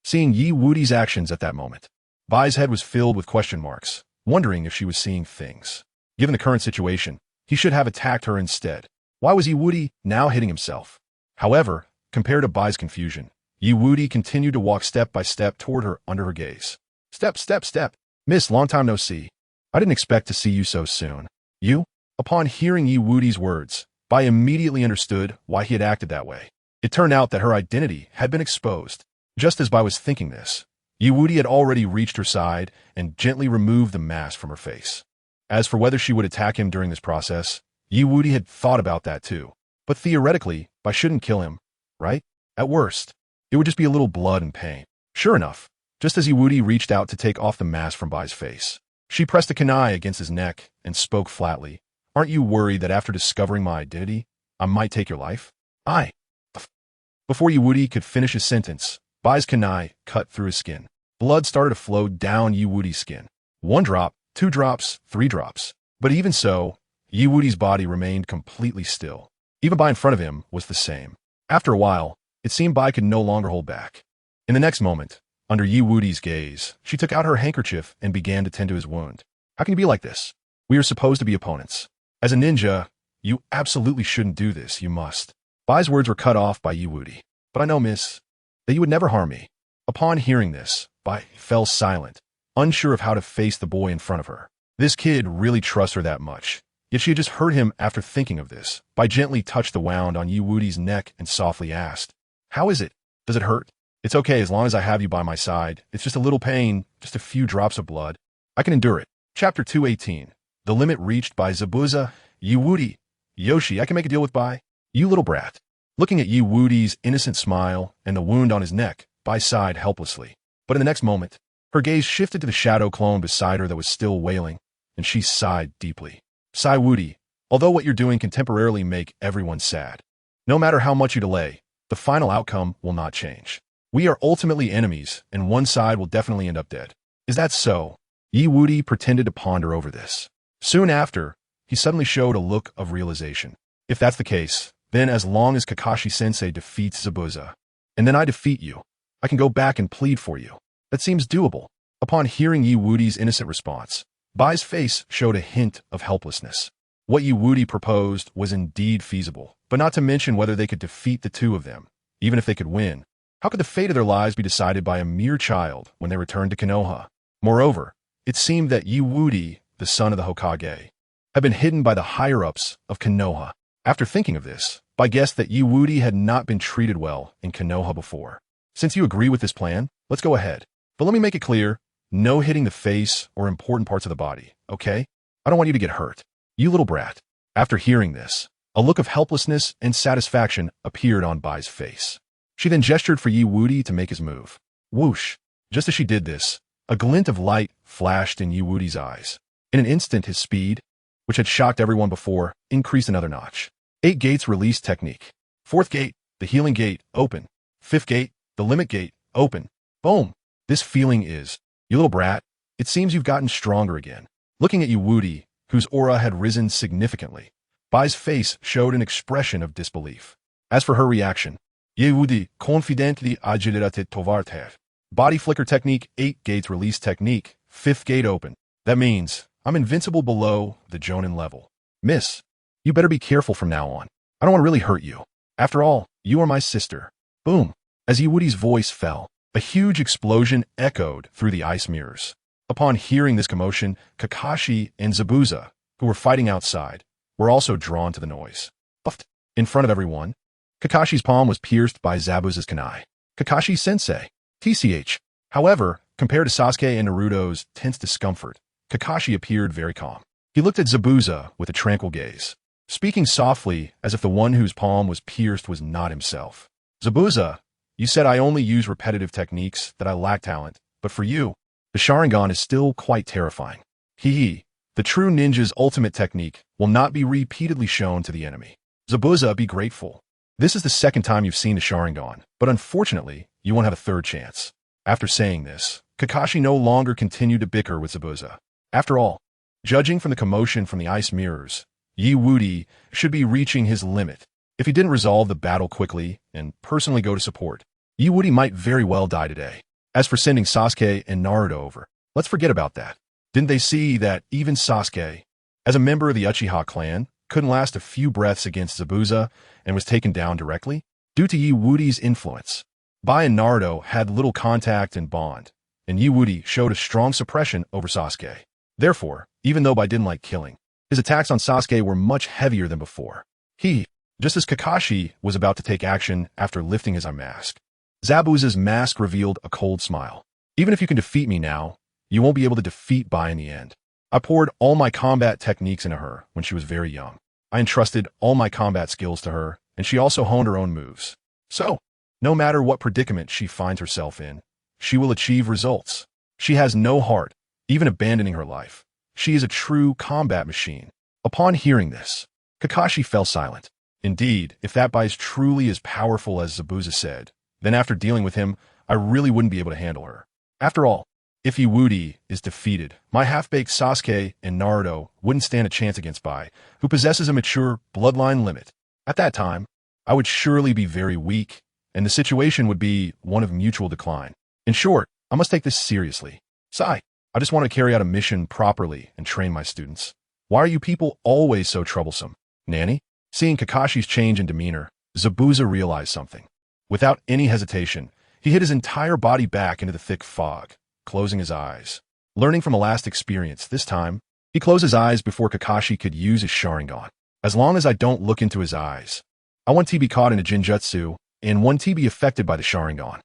Seeing Wudi's actions at that moment, Bai's head was filled with question marks, wondering if she was seeing things. Given the current situation, he should have attacked her instead. Why was Wudi now hitting himself? However, compared to Bai's confusion, Wudi continued to walk step by step toward her under her gaze. Step, step, step. Miss, long time no see. I didn't expect to see you so soon. Upon hearing Wudi's words, Bai immediately understood why he had acted that way. It turned out that her identity had been exposed. Just as Bai was thinking this, Wudi had already reached her side and gently removed the mask from her face. As for whether she would attack him during this process, Wudi had thought about that too. But theoretically, Bai shouldn't kill him, right? At worst, it would just be a little blood and pain. Sure enough, just as Wudi reached out to take off the mask from Bai's face, she pressed a kunai against his neck and spoke flatly. Aren't you worried that after discovering my identity, I might take your life? Before Wudi could finish his sentence, Bai's kunai cut through his skin. Blood started to flow down Wudi's skin. 1 drop, 2 drops, 3 drops. But even so, Wudi's body remained completely still. Even Bai in front of him was the same. After a while, it seemed Bai could no longer hold back. In the next moment, under Wudi's gaze, she took out her handkerchief and began to tend to his wound. How can you be like this? We are supposed to be opponents. As a ninja, you absolutely shouldn't do this, you must. Bai's words were cut off by Wudi. But I know, miss, that you would never harm me. Upon hearing this, Bai fell silent, unsure of how to face the boy in front of her. This kid really trusts her that much. Yet she had just heard him after thinking of this. Bai gently touched the wound on Wudi's neck and softly asked, How is it? Does it hurt? It's okay as long as I have you by my side. It's just a little pain, just a few drops of blood. I can endure it. Chapter 218. The limit reached by Zabuza. Wudi. Yoshi, I can make a deal with Bai. You little brat. Looking at Wudi's innocent smile and the wound on his neck, Bai sighed helplessly. But in the next moment, her gaze shifted to the shadow clone beside her that was still wailing, and she sighed deeply. Sigh, Wudi, although what you're doing can temporarily make everyone sad. No matter how much you delay, the final outcome will not change. We are ultimately enemies, and one side will definitely end up dead. Is that so? Wudi pretended to ponder over this. Soon after, he suddenly showed a look of realization. If that's the case, then as long as Kakashi-sensei defeats Zabuza, and then I defeat you, I can go back and plead for you. That seems doable. Upon hearing Yi Wudi's innocent response, Bai's face showed a hint of helplessness. What Yi Wudi proposed was indeed feasible, but not to mention whether they could defeat the two of them. Even if they could win, how could the fate of their lives be decided by a mere child when they returned to Konoha? Moreover, it seemed that Yi Wudi, the son of the Hokage, had been hidden by the higher-ups of Konoha. After thinking of this, Bai guessed that Yi Wudi had not been treated well in Konoha before. Since you agree with this plan, let's go ahead. But let me make it clear, no hitting the face or important parts of the body, okay? I don't want you to get hurt. You little brat. After hearing this, a look of helplessness and satisfaction appeared on Bai's face. She then gestured for Yi Wudi to make his move. Whoosh! Just as she did this, a glint of light flashed in Yi Wudi's eyes. In an instant, his speed, which had shocked everyone before, increased another notch. 8 gates release technique. 4th gate, the healing gate, open. 5th gate, the limit gate, open. Boom! This feeling is, you little brat, it seems you've gotten stronger again. Looking at Yi Wudi, whose aura had risen significantly, Bai's face showed an expression of disbelief. As for her reaction, Yi Wudi confidently agilerated tovarter. Body flicker technique, 8 gates release technique, 5th gate open. That means I'm invincible below the Jonin level. Miss, you better be careful from now on. I don't want to really hurt you. After all, you are my sister. Boom. As Yi Wudi's voice fell, a huge explosion echoed through the ice mirrors. Upon hearing this commotion, Kakashi and Zabuza, who were fighting outside, were also drawn to the noise. Buffed. In front of everyone, Kakashi's palm was pierced by Zabuza's kunai. Kakashi-sensei. TCH. However, compared to Sasuke and Naruto's tense discomfort, Kakashi appeared very calm. He looked at Zabuza with a tranquil gaze, speaking softly as if the one whose palm was pierced was not himself. Zabuza, you said I only use repetitive techniques, that I lack talent, but for you, the Sharingan is still quite terrifying. Hee. The true ninja's ultimate technique will not be repeatedly shown to the enemy. Zabuza, be grateful. This is the second time you've seen the Sharingan, but unfortunately, you won't have a third chance. After saying this, Kakashi no longer continued to bicker with Zabuza. After all, judging from the commotion from the ice mirrors, Yi Wudi should be reaching his limit. If he didn't resolve the battle quickly and personally go to support, Yi Wudi might very well die today. As for sending Sasuke and Naruto over, let's forget about that. Didn't they see that even Sasuke, as a member of the Uchiha clan, couldn't last a few breaths against Zabuza and was taken down directly? Due to Yi Wudi's influence, Bai and Naruto had little contact and bond, and Yi Wudi showed a strong suppression over Sasuke. Therefore, even though Bai didn't like killing, his attacks on Sasuke were much heavier than before. Just as Kakashi was about to take action after lifting his mask, Zabuza's mask revealed a cold smile. Even if you can defeat me now, you won't be able to defeat Bai in the end. I poured all my combat techniques into her when she was very young. I entrusted all my combat skills to her, and she also honed her own moves. So, no matter what predicament she finds herself in, she will achieve results. She has no heart, even abandoning her life. She is a true combat machine. Upon hearing this, Kakashi fell silent. Indeed, if that Bai is truly as powerful as Zabuza said, then after dealing with him, I really wouldn't be able to handle her. After all, if Yi Wudi is defeated, my half-baked Sasuke and Naruto wouldn't stand a chance against Bai, who possesses a mature bloodline limit. At that time, I would surely be very weak, and the situation would be one of mutual decline. In short, I must take this seriously. Sai, I just want to carry out a mission properly and train my students. Why are you people always so troublesome? Nanny? Seeing Kakashi's change in demeanor, Zabuza realized something. Without any hesitation, he hid his entire body back into the thick fog, closing his eyes. Learning from a last experience, this time, he closed his eyes before Kakashi could use his Sharingan. As long as I don't look into his eyes, I want to be caught in a Jinjutsu, and want to be affected by the Sharingan.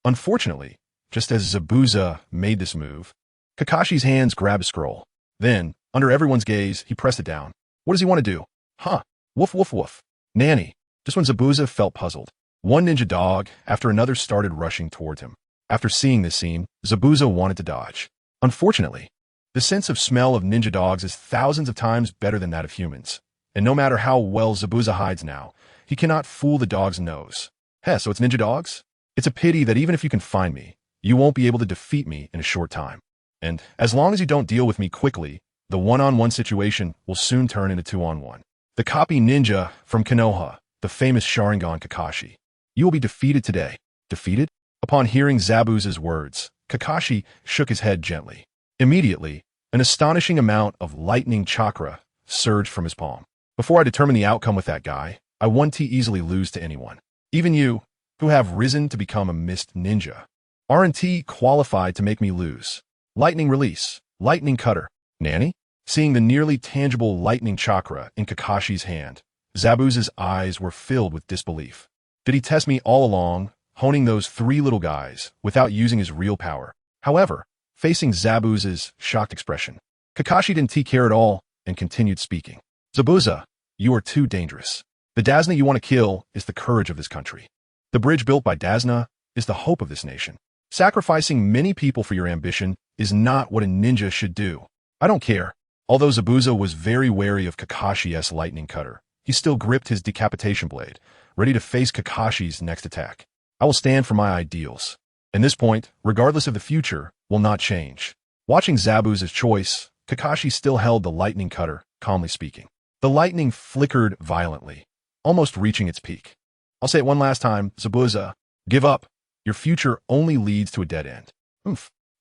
Unfortunately, just as Zabuza made this move, Kakashi's hands grabbed a scroll. Then, under everyone's gaze, he pressed it down. What does he want to do? Huh? Woof woof woof. Nanny. Just when Zabuza felt puzzled, one ninja dog after another started rushing towards him. After seeing this scene, Zabuza wanted to dodge. Unfortunately, the sense of smell of ninja dogs is thousands of times better than that of humans, and no matter how well Zabuza hides now, he cannot fool the dog's nose. Heh, so it's ninja dogs? It's a pity that even if you can find me, you won't be able to defeat me in a short time. And as long as you don't deal with me quickly, the one-on-one situation will soon turn into two-on-one. The copy ninja from Konoha, the famous Sharingan Kakashi. You will be defeated today. Defeated? Upon hearing Zabuza's words, Kakashi shook his head gently. Immediately, an astonishing amount of lightning chakra surged from his palm. Before I determine the outcome with that guy, I won't easily lose to anyone. Even you, who have risen to become a mist ninja, aren't qualified to make me lose. Lightning release, lightning cutter. Nanny? Seeing the nearly tangible lightning chakra in Kakashi's hand, Zabuza's eyes were filled with disbelief. Did he test me all along, honing those three little guys without using his real power? However, facing Zabuza's shocked expression, Kakashi didn't care at all and continued speaking. Zabuza, you are too dangerous. The Dazna you want to kill is the courage of this country. The bridge built by Dazna is the hope of this nation. Sacrificing many people for your ambition is not what a ninja should do. I don't care. Although Zabuza was very wary of Kakashi's lightning cutter, he still gripped his decapitation blade, ready to face Kakashi's next attack. I will stand for my ideals. And this point, regardless of the future, will not change. Watching Zabuza's choice, Kakashi still held the lightning cutter, calmly speaking. The lightning flickered violently, almost reaching its peak. I'll say it one last time, Zabuza, give up. Your future only leads to a dead end.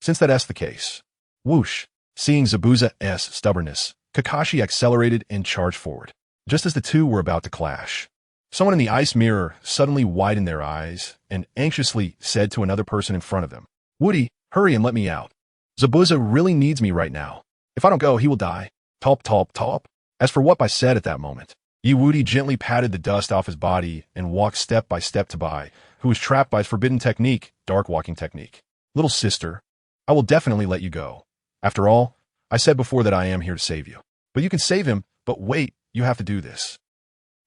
Since that's the case. Whoosh. Seeing Zabuza's stubbornness, Kakashi accelerated and charged forward. Just as the two were about to clash, someone in the ice mirror suddenly widened their eyes and anxiously said to another person in front of them, Woody, hurry and let me out. Zabuza really needs me right now. If I don't go, he will die. Top, top, top. As for what I said at that moment, Woody gently patted the dust off his body and walked step by step to Bai, who was trapped by his forbidden technique, dark walking technique. Little sister, I will definitely let you go. After all, I said before that I am here to save you. But you can save him, but wait, you have to do this.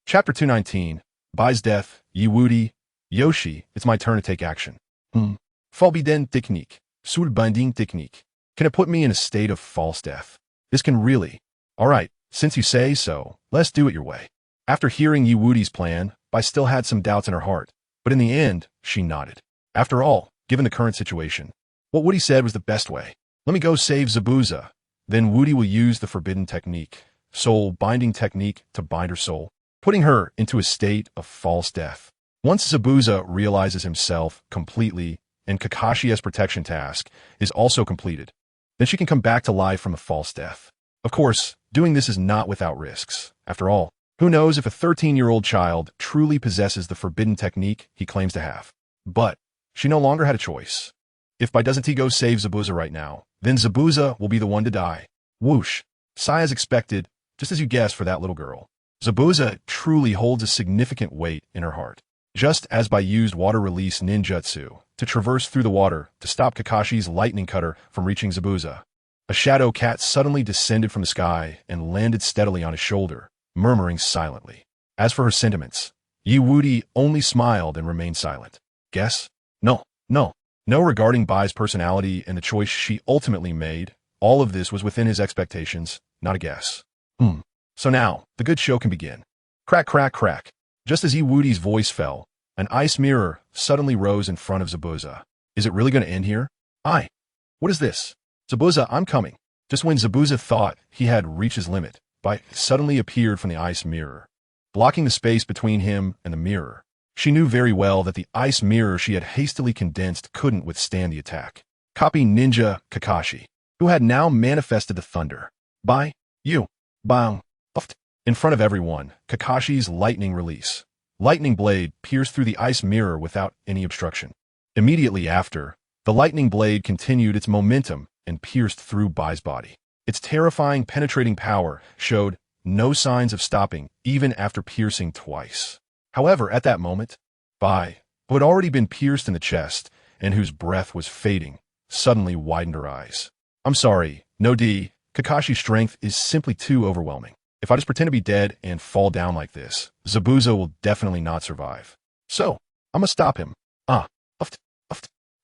Chapter 219, Bai's death, Woody, Yoshi, it's my turn to take action. Forbidden technique, soul binding technique. Can it put me in a state of false death? This can really. Alright, since you say so, let's do it your way. After hearing Woody's plan, Bai still had some doubts in her heart, but in the end, she nodded. After all, given the current situation, what Woody said was the best way. Let me go save Zabuza. Then Woody will use the forbidden technique, soul binding technique, to bind her soul, putting her into a state of false death. Once Zabuza realizes himself completely and Kakashi's protection task is also completed, then she can come back to life from a false death. Of course, doing this is not without risks. After all, who knows if a 13-year-old child truly possesses the forbidden technique he claims to have. But she no longer had a choice. If Bai doesn't go save Zabuza right now, then Zabuza will be the one to die. Whoosh. Sigh as expected, just as you guessed for that little girl. Zabuza truly holds a significant weight in her heart. Just as Bai used water release ninjutsu to traverse through the water to stop Kakashi's lightning cutter from reaching Zabuza, a shadow cat suddenly descended from the sky and landed steadily on his shoulder, murmuring silently. As for her sentiments, Woody only smiled and remained silent. Guess? No. Regarding Bai's personality and the choice she ultimately made, all of this was within his expectations, not a guess. So now, the good show can begin. Crack, crack, crack. Just as Woody's voice fell, an ice mirror suddenly rose in front of Zabuza. Is it really going to end here? What is this? Zabuza, I'm coming. Just when Zabuza thought he had reached his limit, Bai suddenly appeared from the ice mirror, blocking the space between him and the mirror. She knew very well that the ice mirror she had hastily condensed couldn't withstand the attack. Copy Ninja Kakashi, who had now manifested the thunder. Bai, you, bang, in front of everyone, Kakashi's lightning release. Lightning blade pierced through the ice mirror without any obstruction. Immediately after, the lightning blade continued its momentum and pierced through Bai's body. Its terrifying penetrating power showed no signs of stopping even after piercing twice. However, at that moment, Bai, who had already been pierced in the chest and whose breath was fading, suddenly widened her eyes. I'm sorry, Nodi, Kakashi's strength is simply too overwhelming. If I just pretend to be dead and fall down like this, Zabuza will definitely not survive. So, I'm gonna stop him.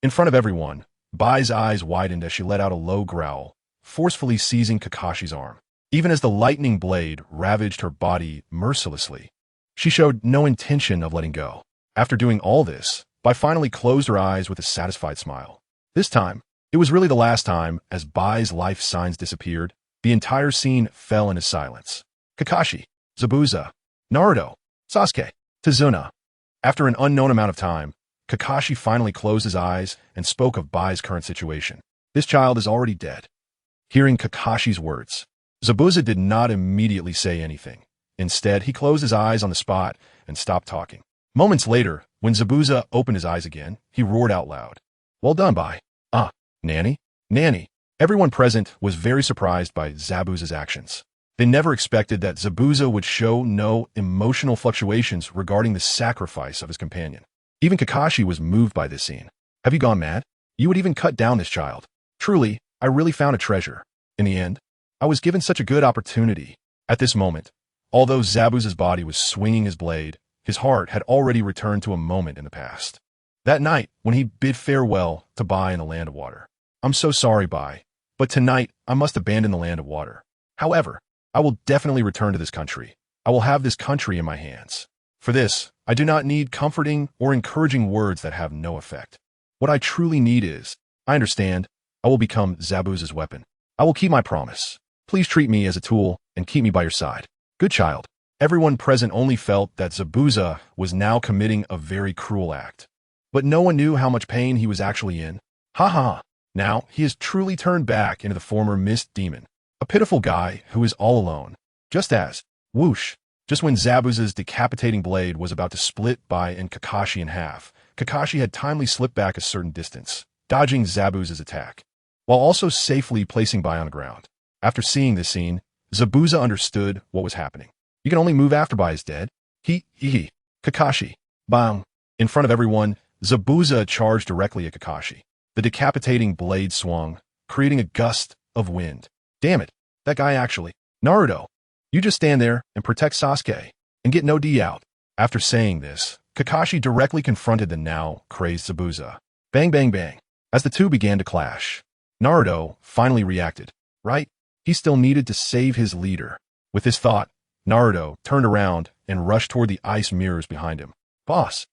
In front of everyone, Bai's eyes widened as she let out a low growl, forcefully seizing Kakashi's arm. Even as the lightning blade ravaged her body mercilessly, she showed no intention of letting go. After doing all this, Bai finally closed her eyes with a satisfied smile. This time, it was really the last time. As Bai's life signs disappeared, the entire scene fell into silence. Kakashi, Zabuza, Naruto, Sasuke, Tazuna. After an unknown amount of time, Kakashi finally closed his eyes and spoke of Bai's current situation. This child is already dead. Hearing Kakashi's words, Zabuza did not immediately say anything. Instead, he closed his eyes on the spot and stopped talking. Moments later, when Zabuza opened his eyes again, he roared out loud. Well done, Bai. Ah, Nanny? Nanny. Everyone present was very surprised by Zabuza's actions. They never expected that Zabuza would show no emotional fluctuations regarding the sacrifice of his companion. Even Kakashi was moved by this scene. Have you gone mad? You would even cut down this child. Truly, I really found a treasure. In the end, I was given such a good opportunity. At this moment, although Zabuza's body was swinging his blade, his heart had already returned to a moment in the past. That night, when he bid farewell to Bai in the Land of Water. I'm so sorry, Bai, but tonight I must abandon the Land of Water. However, I will definitely return to this country. I will have this country in my hands. For this, I do not need comforting or encouraging words that have no effect. What I truly need is, I understand, I will become Zabuza's weapon. I will keep my promise. Please treat me as a tool and keep me by your side. Good child. Everyone present only felt that Zabuza was now committing a very cruel act. But no one knew how much pain he was actually in. Ha ha. Now, he has truly turned back into the former mist demon. A pitiful guy who is all alone. Just as, whoosh, just when Zabuza's decapitating blade was about to split Bai and Kakashi in half, Kakashi had timely slipped back a certain distance, dodging Zabuza's attack, while also safely placing Bai on the ground. After seeing this scene, Zabuza understood what was happening. You can only move after Bai is dead. Kakashi. Bang. In front of everyone, Zabuza charged directly at Kakashi. The decapitating blade swung, creating a gust of wind. Damn it, that guy actually. Naruto, you just stand there and protect Sasuke and get Nodi out. After saying this, Kakashi directly confronted the now crazed Zabuza. Bang bang bang. As the two began to clash, Naruto finally reacted. Right? He still needed to save his leader. With this thought, Naruto turned around and rushed toward the ice mirrors behind him. Boss,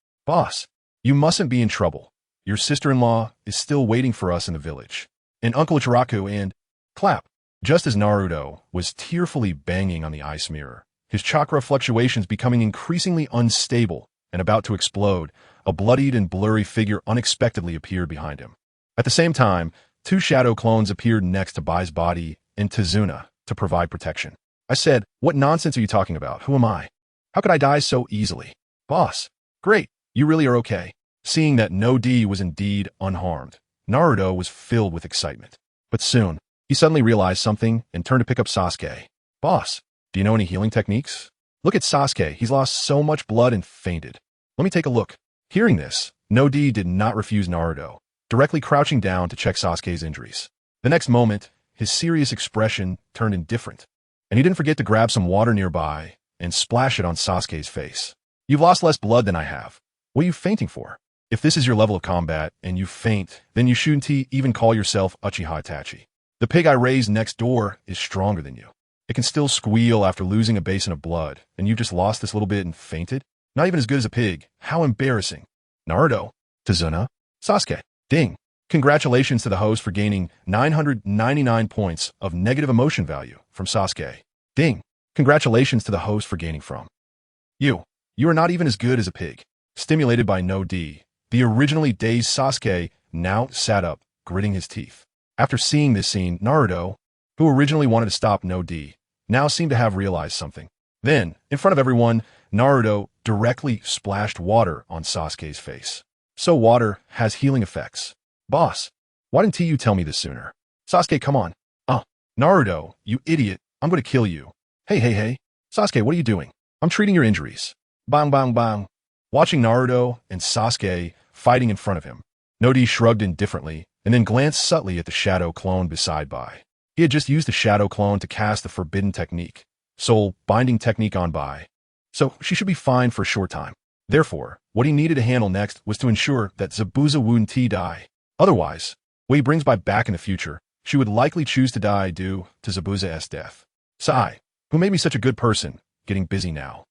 you mustn't be in trouble. Your sister-in-law is still waiting for us in the village. And Uncle Ichiraku and... Clap. Just as Naruto was tearfully banging on the ice mirror, his chakra fluctuations becoming increasingly unstable and about to explode, a bloodied and blurry figure unexpectedly appeared behind him. At the same time, two shadow clones appeared next to Bai's body and Tizuna to provide protection. I said, what nonsense are you talking about? Who am I? How could I die so easily? Boss. Great. You really are okay. Seeing that Nodi was indeed unharmed, Naruto was filled with excitement. But soon, he suddenly realized something and turned to pick up Sasuke. Boss, do you know any healing techniques? Look at Sasuke. He's lost so much blood and fainted. Let me take a look. Hearing this, Nodi did not refuse Naruto, directly crouching down to check Sasuke's injuries. The next moment, his serious expression turned indifferent, and he didn't forget to grab some water nearby and splash it on Sasuke's face. You've lost less blood than I have. What are you fainting for? If this is your level of combat and you faint, then you shouldn't even call yourself Uchiha Itachi. The pig I raised next door is stronger than you. It can still squeal after losing a basin of blood, and you just lost this little bit and fainted? Not even as good as a pig. How embarrassing. Naruto, Tizuna, Sasuke. Ding. Congratulations to the host for gaining 999 points of negative emotion value from Sasuke. Ding. Congratulations to the host for gaining from. You are not even as good as a pig. Stimulated by Nodi, the originally dazed Sasuke now sat up, gritting his teeth. After seeing this scene, Naruto, who originally wanted to stop Nodi, now seemed to have realized something. Then, in front of everyone, Naruto directly splashed water on Sasuke's face. So water has healing effects. Boss, why didn't you tell me this sooner? Sasuke, come on. Naruto, you idiot, I'm going to kill you. Hey. Sasuke, what are you doing? I'm treating your injuries. Bang, bang, bang. Watching Naruto and Sasuke fighting in front of him, Nodi shrugged indifferently and then glanced subtly at the shadow clone beside Bai. He had just used the shadow clone to cast the forbidden technique, soul binding technique on Bai, so she should be fine for a short time. Therefore, what he needed to handle next was to ensure that Zabuza wouldn't die. Otherwise, when he brings Bai back in the future, she would likely choose to die due to Zabuza's death. Sai, who made me such a good person, getting busy now.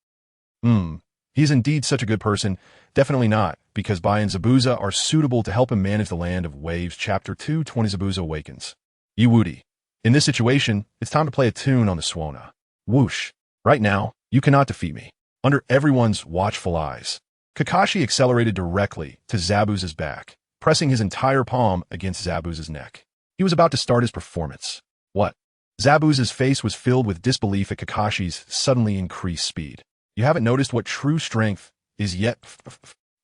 He is indeed such a good person. Definitely not, because Bai and Zabuza are suitable to help him manage the Land of Waves. Chapter 220 Zabuza Awakens. Woody. In this situation, it's time to play a tune on the Suona. Whoosh. Right now, you cannot defeat me. Under everyone's watchful eyes, Kakashi accelerated directly to Zabuza's back, pressing his entire palm against Zabuza's neck. He was about to start his performance. What? Zabuza's face was filled with disbelief at Kakashi's suddenly increased speed. You haven't noticed what true strength is yet?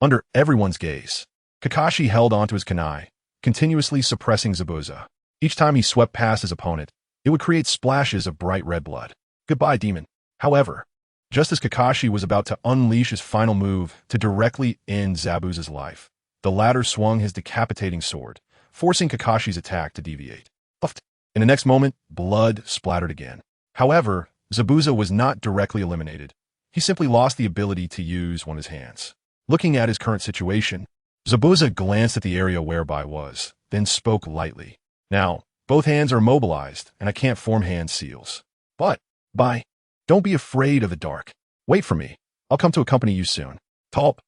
Under everyone's gaze, Kakashi held onto his kunai, continuously suppressing Zabuza. Each time he swept past his opponent, it would create splashes of bright red blood. Goodbye, demon. However, just as Kakashi was about to unleash his final move to directly end Zabuza's life, the latter swung his decapitating sword, forcing Kakashi's attack to deviate. In the next moment, blood splattered again. However, Zabuza was not directly eliminated. He simply lost the ability to use one of his hands. Looking at his current situation, Zabuza glanced at the area whereby was, then spoke lightly. Now, both hands are mobilized, and I can't form hand seals. But, don't be afraid of the dark. Wait for me. I'll come to accompany you soon. Talp.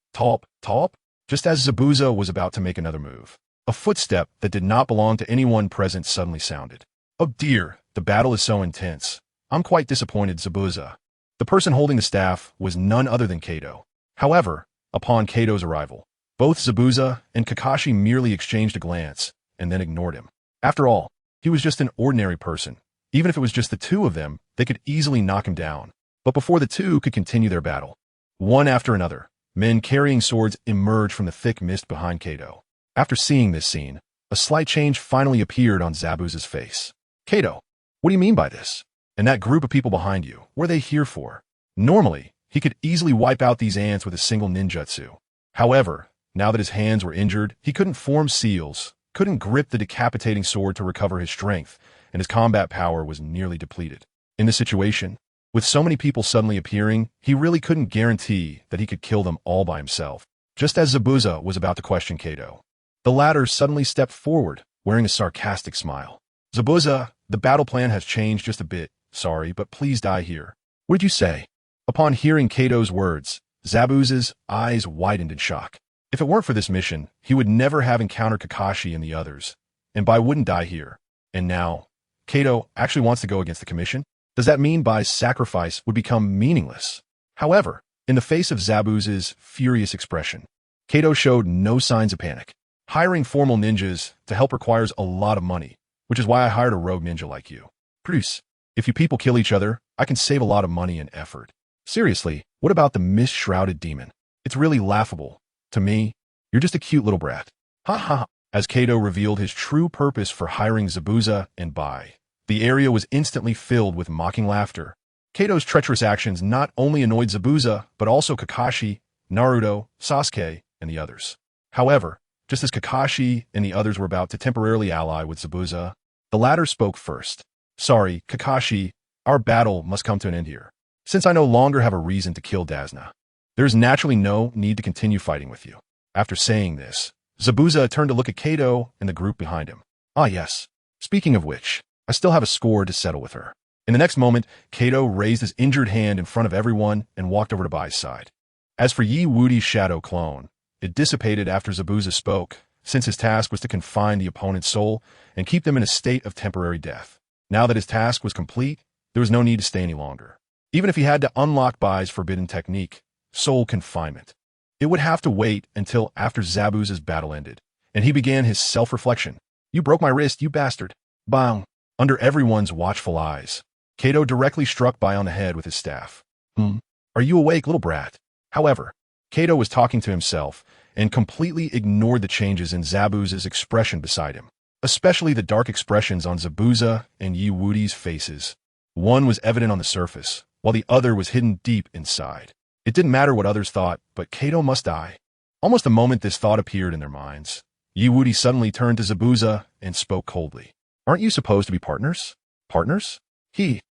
Just as Zabuza was about to make another move, a footstep that did not belong to anyone present suddenly sounded. Oh dear, the battle is so intense. I'm quite disappointed, Zabuza. The person holding the staff was none other than Kato. However, upon Kato's arrival, both Zabuza and Kakashi merely exchanged a glance and then ignored him. After all, he was just an ordinary person. Even if it was just the two of them, they could easily knock him down. But before the two could continue their battle, one after another, men carrying swords emerged from the thick mist behind Kato. After seeing this scene, a slight change finally appeared on Zabuza's face. Kato, what do you mean by this? And that group of people behind you, what are they here for? Normally, he could easily wipe out these ants with a single ninjutsu. However, now that his hands were injured, he couldn't form seals, couldn't grip the decapitating sword to recover his strength, and his combat power was nearly depleted. In this situation, with so many people suddenly appearing, he really couldn't guarantee that he could kill them all by himself. Just as Zabuza was about to question Kato, the latter suddenly stepped forward, wearing a sarcastic smile. Zabuza, the battle plan has changed just a bit. Sorry, but please die here. What did you say? Upon hearing Kato's words, Zabuza's eyes widened in shock. If it weren't for this mission, he would never have encountered Kakashi and the others, and Bai wouldn't die here. And now, Kato actually wants to go against the commission? Does that mean Bai's sacrifice would become meaningless? However, in the face of Zabuza's furious expression, Kato showed no signs of panic. Hiring formal ninjas to help requires a lot of money, which is why I hired a rogue ninja like you. Bruce, if you people kill each other, I can save a lot of money and effort. Seriously, what about the mist-shrouded demon? It's really laughable. To me, you're just a cute little brat. Ha ha. As Kato revealed his true purpose for hiring Zabuza and Bai, the area was instantly filled with mocking laughter. Kato's treacherous actions not only annoyed Zabuza, but also Kakashi, Naruto, Sasuke, and the others. However, just as Kakashi and the others were about to temporarily ally with Zabuza, the latter spoke first. Sorry, Kakashi, our battle must come to an end here. Since I no longer have a reason to kill Dazna, there is naturally no need to continue fighting with you. After saying this, Zabuza turned to look at Kato and the group behind him. Ah yes, speaking of which, I still have a score to settle with her. In the next moment, Kato raised his injured hand in front of everyone and walked over to Bai's side. As for Wudi's shadow clone, it dissipated after Zabuza spoke, since his task was to confine the opponent's soul and keep them in a state of temporary death. Now that his task was complete, there was no need to stay any longer. Even if he had to unlock Bai's forbidden technique, soul confinement, it would have to wait until after Zabuza's battle ended, and he began his self-reflection. You broke my wrist, you bastard. Bang! Under everyone's watchful eyes, Kato directly struck Bai on the head with his staff. Are you awake, little brat? However, Kato was talking to himself and completely ignored the changes in Zabuza's expression beside him, especially the dark expressions on Zabuza and Wudi's faces. One was evident on the surface, while the other was hidden deep inside. It didn't matter what others thought, but Kato must die. Almost the moment this thought appeared in their minds, Wudi suddenly turned to Zabuza and spoke coldly. Aren't you supposed to be partners? Partners?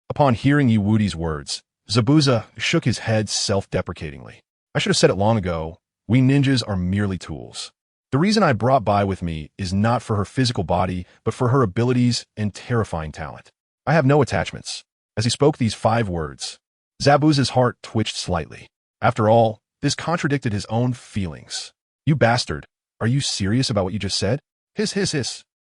Upon hearing Wudi's words, Zabuza shook his head self-deprecatingly. I should have said it long ago. We ninjas are merely tools. The reason I brought Bai with me is not for her physical body, but for her abilities and terrifying talent. I have no attachments. As he spoke these 5 words, Zabuza's heart twitched slightly. After all, this contradicted his own feelings. You bastard, are you serious about what you just said? Hiss.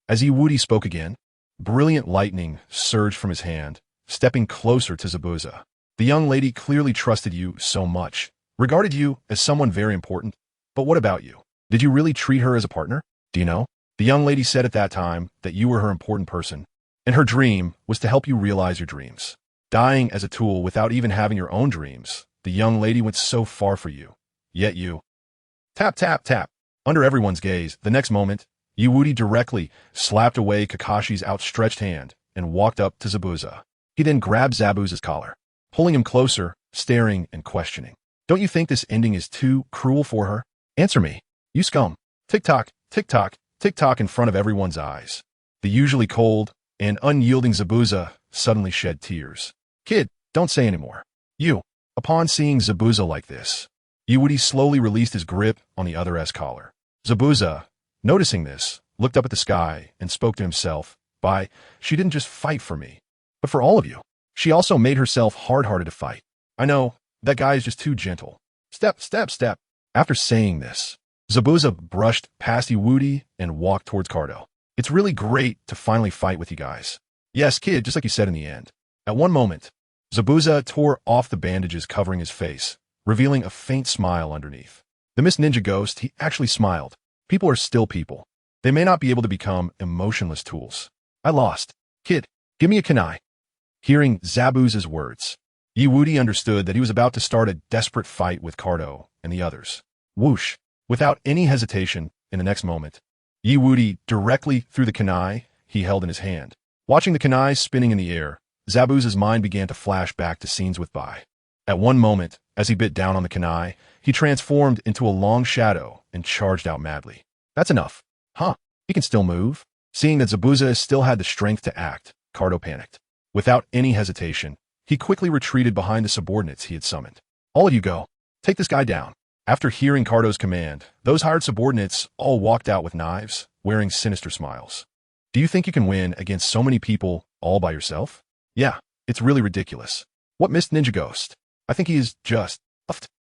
As Wudi spoke again, brilliant lightning surged from his hand, stepping closer to Zabuza. The young lady clearly trusted you so much. regarded you as someone very important. But what about you? Did you really treat her as a partner? Do you know? The young lady said at that time that you were her important person, and her dream was to help you realize your dreams. Dying as a tool without even having your own dreams, the young lady went so far for you. Yet you... Tap, tap, tap. Under everyone's gaze, the next moment, Wudi directly slapped away Kakashi's outstretched hand and walked up to Zabuza. He then grabbed Zabuza's collar, pulling him closer, staring and questioning. Don't you think this ending is too cruel for her? Answer me, you scum. Tick-tock, tick-tock, tick-tock in front of everyone's eyes. The usually cold and unyielding Zabuza suddenly shed tears. Kid, don't say anymore. You. Upon seeing Zabuza like this, Wudi slowly released his grip on the other's collar. Zabuza, noticing this, looked up at the sky and spoke to himself. She didn't just fight for me, but for all of you. She also made herself hard-hearted to fight. I know, that guy is just too gentle. Step, step, step. After saying this, Zabuza brushed past Wudi and walked towards Cardo. It's really great to finally fight with you guys. Yes, kid, just like you said in the end. At one moment, Zabuza tore off the bandages covering his face, revealing a faint smile underneath. The Miss Ninja Ghost, he actually smiled. People are still people. They may not be able to become emotionless tools. I lost. Kid, give me a kunai. Hearing Zabuza's words, Wudi understood that he was about to start a desperate fight with Cardo and the others. Whoosh! Without any hesitation, in the next moment, Wudi directly threw the kunai he held in his hand. Watching the kunai spinning in the air, Zabuza's mind began to flash back to scenes with Bai. At one moment, as he bit down on the kunai, he transformed into a long shadow and charged out madly. That's enough. Huh? He can still move? Seeing that Zabuza still had the strength to act, Cardo panicked. Without any hesitation, he quickly retreated behind the subordinates he had summoned. All of you go. Take this guy down. After hearing Cardo's command, those hired subordinates all walked out with knives, wearing sinister smiles. Do you think you can win against so many people all by yourself? Yeah, it's really ridiculous. What Mist Ninja Ghost? I think he is just...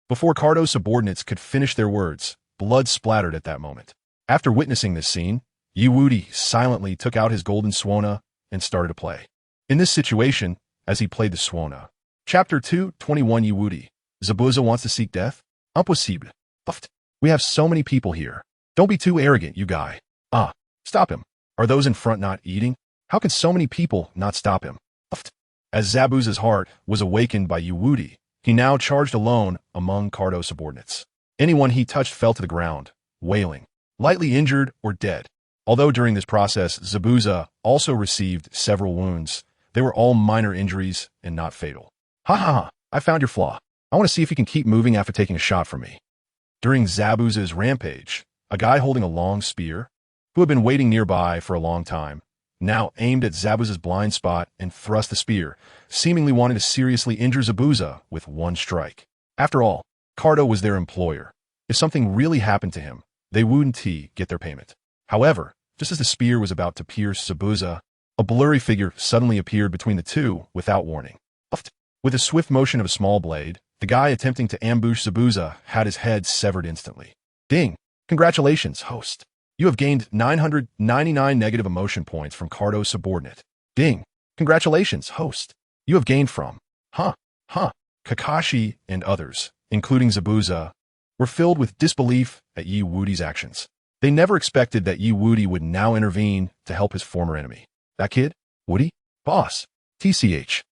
Before Cardo's subordinates could finish their words, blood splattered at that moment. After witnessing this scene, Wudi silently took out his golden suona and started to play. In this situation, as he played the suona. Chapter 2:21 Wudi. Zabuza wants to seek death? Impossible. We have so many people here. Don't be too arrogant, you guy. Stop him. Are those in front not eating? How can so many people not stop him? As Zabuza's heart was awakened by Wudi, he now charged alone among Cardo's subordinates. Anyone he touched fell to the ground, wailing, lightly injured or dead. Although during this process, Zabuza also received several wounds, they were all minor injuries and not fatal. Ha ha ha, I found your flaw. I want to see if you can keep moving after taking a shot from me. During Zabuza's rampage, a guy holding a long spear, who had been waiting nearby for a long time, now aimed at Zabuza's blind spot and thrust the spear, seemingly wanting to seriously injure Zabuza with one strike. After all, Cardo was their employer. If something really happened to him, they wouldn't get their payment. However, just as the spear was about to pierce Zabuza, a blurry figure suddenly appeared between the two without warning. With a swift motion of a small blade, the guy attempting to ambush Zabuza had his head severed instantly. Ding! Congratulations, host. You have gained 999 negative emotion points from Cardo's subordinate. Ding! Congratulations, host. You have gained from... Kakashi and others, including Zabuza, were filled with disbelief at Wudi's actions. They never expected that Wudi would now intervene to help his former enemy. That kid? Wudi? Boss. TCH.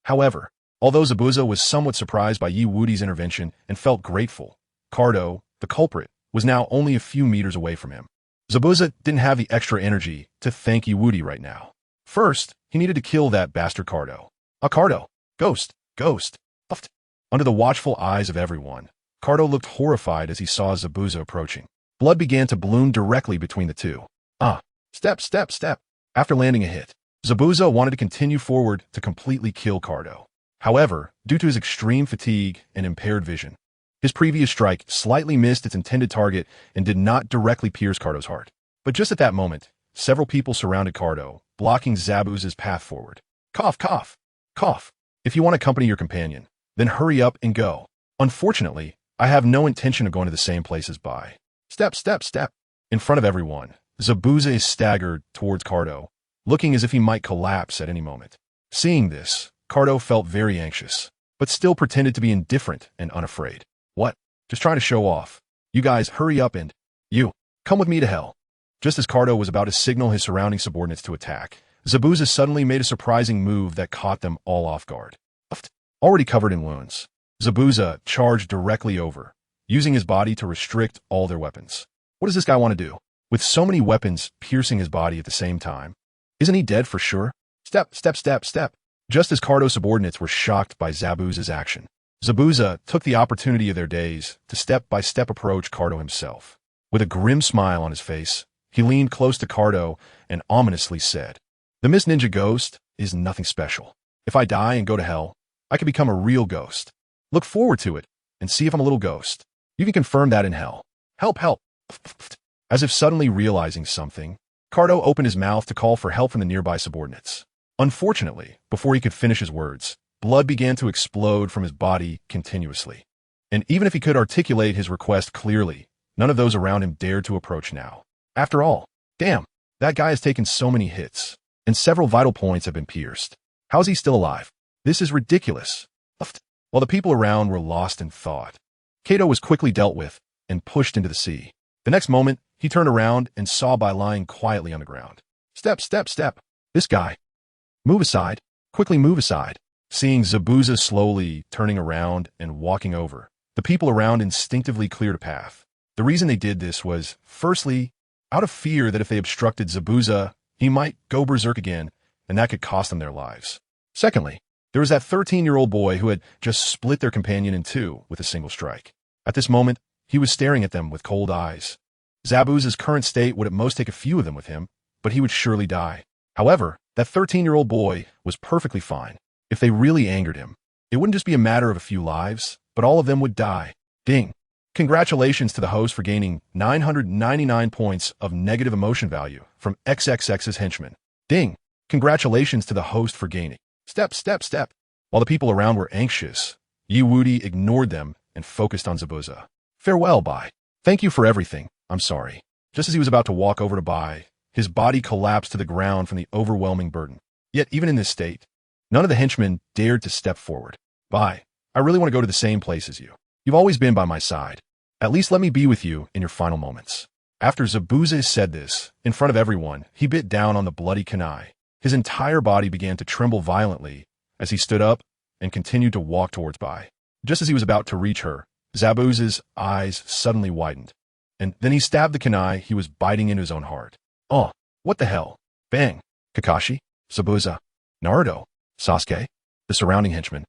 However, although Zabuza was somewhat surprised by Wudi's intervention and felt grateful, Cardo, the culprit, was now only a few meters away from him. Zabuza didn't have the extra energy to thank Wudi right now. First, he needed to kill that bastard Cardo. Cardo! Ghost! Ghost! Under the watchful eyes of everyone, Cardo looked horrified as he saw Zabuza approaching. Blood began to bloom directly between the two. Step, step, step. After landing a hit, Zabuza wanted to continue forward to completely kill Cardo. However, due to his extreme fatigue and impaired vision, his previous strike slightly missed its intended target and did not directly pierce Cardo's heart. But just at that moment, several people surrounded Cardo, blocking Zabuza's path forward. Cough, cough, cough. If you want to accompany your companion, then hurry up and go. Unfortunately, I have no intention of going to the same place as Bai. Step, step, step. In front of everyone, Zabuza is staggered towards Cardo, looking as if he might collapse at any moment. Seeing this, Cardo felt very anxious, but still pretended to be indifferent and unafraid. What? Just trying to show off. You guys, hurry up and... You, come with me to hell. Just as Kado was about to signal his surrounding subordinates to attack, Zabuza suddenly made a surprising move that caught them all off guard. Already covered in wounds, Zabuza charged directly over, using his body to restrict all their weapons. What does this guy want to do? With so many weapons piercing his body at the same time? Isn't he dead for sure? Step, step, step, step. Just as Kado's subordinates were shocked by Zabuza's action, Zabuza took the opportunity of their days to step-by-step approach Kado himself. With a grim smile on his face, he leaned close to Kado and ominously said, "The Miss Ninja Ghost is nothing special. If I die and go to hell, I can become a real ghost. Look forward to it and see if I'm a little ghost. You can confirm that in hell. Help, help." As if suddenly realizing something, Kado opened his mouth to call for help from the nearby subordinates. Unfortunately, before he could finish his words, blood began to explode from his body continuously. And even if he could articulate his request clearly, none of those around him dared to approach now. After all, damn, that guy has taken so many hits, and several vital points have been pierced. How is he still alive? This is ridiculous. While the people around were lost in thought, Kado was quickly dealt with and pushed into the sea. The next moment, he turned around and saw Bai lying quietly on the ground. Step, step, step. This guy. Move aside. Quickly move aside. Seeing Zabuza slowly turning around and walking over, the people around instinctively cleared a path. The reason they did this was, firstly, out of fear that if they obstructed Zabuza, he might go berserk again, and that could cost them their lives. Secondly, there was that 13-year-old boy who had just split their companion in two with a single strike. At this moment, he was staring at them with cold eyes. Zabuza's current state would at most take a few of them with him, but he would surely die. However, that 13-year-old boy was perfectly fine. If they really angered him, it wouldn't just be a matter of a few lives, but all of them would die. Ding. Congratulations to the host for gaining 999 points of negative emotion value from XXX's henchman. Ding. Congratulations to the host for gaining. Step, step, step. While the people around were anxious, Wudi ignored them and focused on Zabuza. Farewell, Bai. Thank you for everything. I'm sorry. Just as he was about to walk over to Bai, his body collapsed to the ground from the overwhelming burden. Yet even in this state, none of the henchmen dared to step forward. Bai, I really want to go to the same place as you. You've always been by my side. At least let me be with you in your final moments. After Zabuza said this, in front of everyone, he bit down on the bloody kunai. His entire body began to tremble violently as he stood up and continued to walk towards Bai. Just as he was about to reach her, Zabuza's eyes suddenly widened, and then he stabbed the kunai he was biting into his own heart. Oh, what the hell? Bang! Kakashi, Zabuza, Naruto, Sasuke, the surrounding henchmen.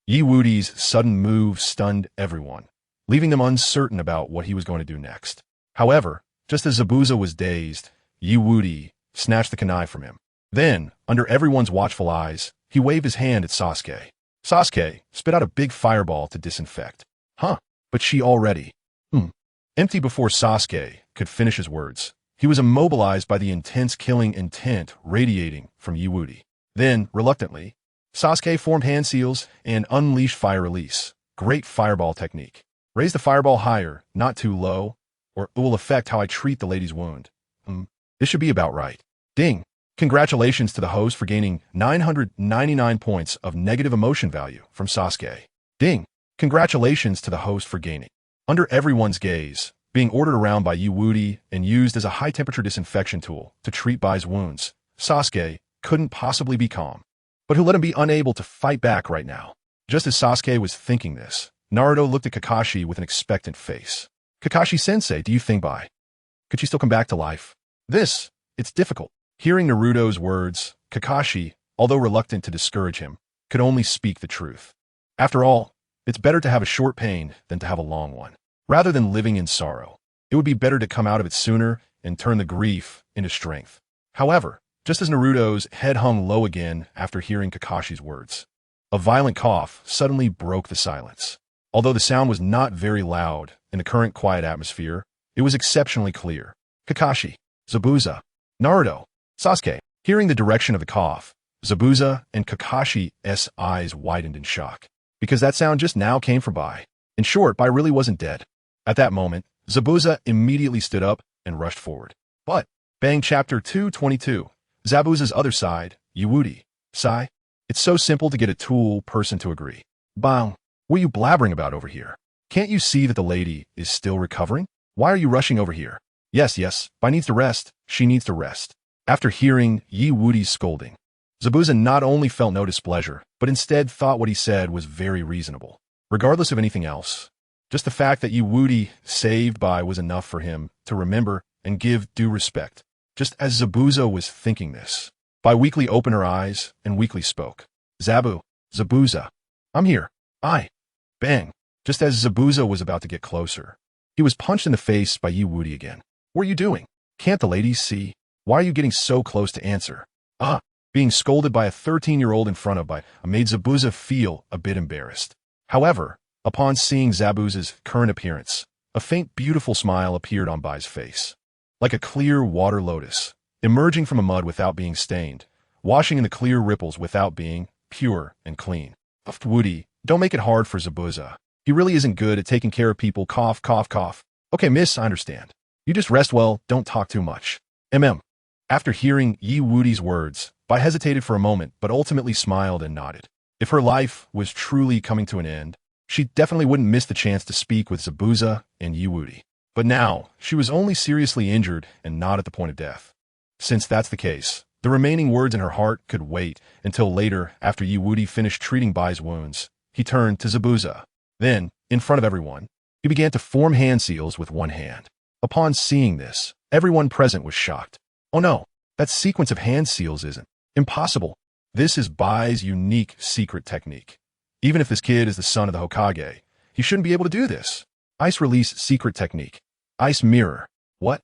Wudi's sudden move stunned everyone, leaving them uncertain about what he was going to do next. However, just as Zabuza was dazed, Wudi snatched the kunai from him. Then, under everyone's watchful eyes, he waved his hand at Sasuke. Sasuke spit out a big fireball to disinfect. Huh, but she already... Empty before Sasuke could finish his words, he was immobilized by the intense killing intent radiating from Wudi. Then, reluctantly, Sasuke formed hand seals and unleashed fire release. Great fireball technique. Raise the fireball higher, not too low, or it will affect how I treat the lady's wound. This should be about right. Ding. Congratulations to the host for gaining 999 points of negative emotion value from Sasuke. Ding. Congratulations to the host for gaining. Under everyone's gaze, being ordered around by Wudi and used as a high-temperature disinfection tool to treat Bai's wounds, Sasuke couldn't possibly be calm. But who let him be unable to fight back right now? Just as Sasuke was thinking this, Naruto looked at Kakashi with an expectant face. Kakashi-sensei, do you think Bai could she still come back to life? It's difficult. Hearing Naruto's words, Kakashi, although reluctant to discourage him, could only speak the truth. After all, it's better to have a short pain than to have a long one. Rather than living in sorrow, it would be better to come out of it sooner and turn the grief into strength. However, just as Naruto's head hung low again after hearing Kakashi's words, a violent cough suddenly broke the silence. Although the sound was not very loud in the current quiet atmosphere, it was exceptionally clear. Kakashi, Zabuza, Naruto, Sasuke. Hearing the direction of the cough, Zabuza and Kakashi's eyes widened in shock, because that sound just now came from Bai. In short, Bai really wasn't dead. At that moment, Zabuza immediately stood up and rushed forward. But, bang chapter 222, Zabuza's other side, Wudi. Sigh. It's so simple to get a tool person to agree. Bang. What are you blabbering about over here? Can't you see that the lady is still recovering? Why are you rushing over here? Yes, Bai needs to rest. She needs to rest. After hearing Wudi's scolding, Zabuza not only felt no displeasure, but instead thought what he said was very reasonable. Regardless of anything else, just the fact that Wudi saved Bai was enough for him to remember and give due respect. Just as Zabuza was thinking this, Bai weakly opened her eyes and weakly spoke. Zabuza, I'm here. Bang. Just as Zabuza was about to get closer, he was punched in the face by Wudi again. What are you doing? Can't the ladies see? Why are you getting so close to answer? Being scolded by a 13-year-old in front of Bai made Zabuza feel a bit embarrassed. However, upon seeing Zabuza's current appearance, a faint beautiful smile appeared on Bai's face. Like a clear water lotus, emerging from a mud without being stained, washing in the clear ripples without being pure and clean. Wudi, don't make it hard for Zabuza. He really isn't good at taking care of people. Cough, cough, cough. Okay, miss, I understand. You just rest well, don't talk too much. After hearing Wudi's words, Bai hesitated for a moment, but ultimately smiled and nodded. If her life was truly coming to an end, she definitely wouldn't miss the chance to speak with Zabuza and Wudi. But now, she was only seriously injured and not at the point of death. Since that's the case, the remaining words in her heart could wait until later after Wudi finished treating Bai's wounds. He turned to Zabuza. Then, in front of everyone, he began to form hand seals with one hand. Upon seeing this, everyone present was shocked. Oh no, that sequence of hand seals isn't impossible. This is Bai's unique secret technique. Even if this kid is the son of the Hokage, he shouldn't be able to do this. Ice release secret technique. Ice mirror. What?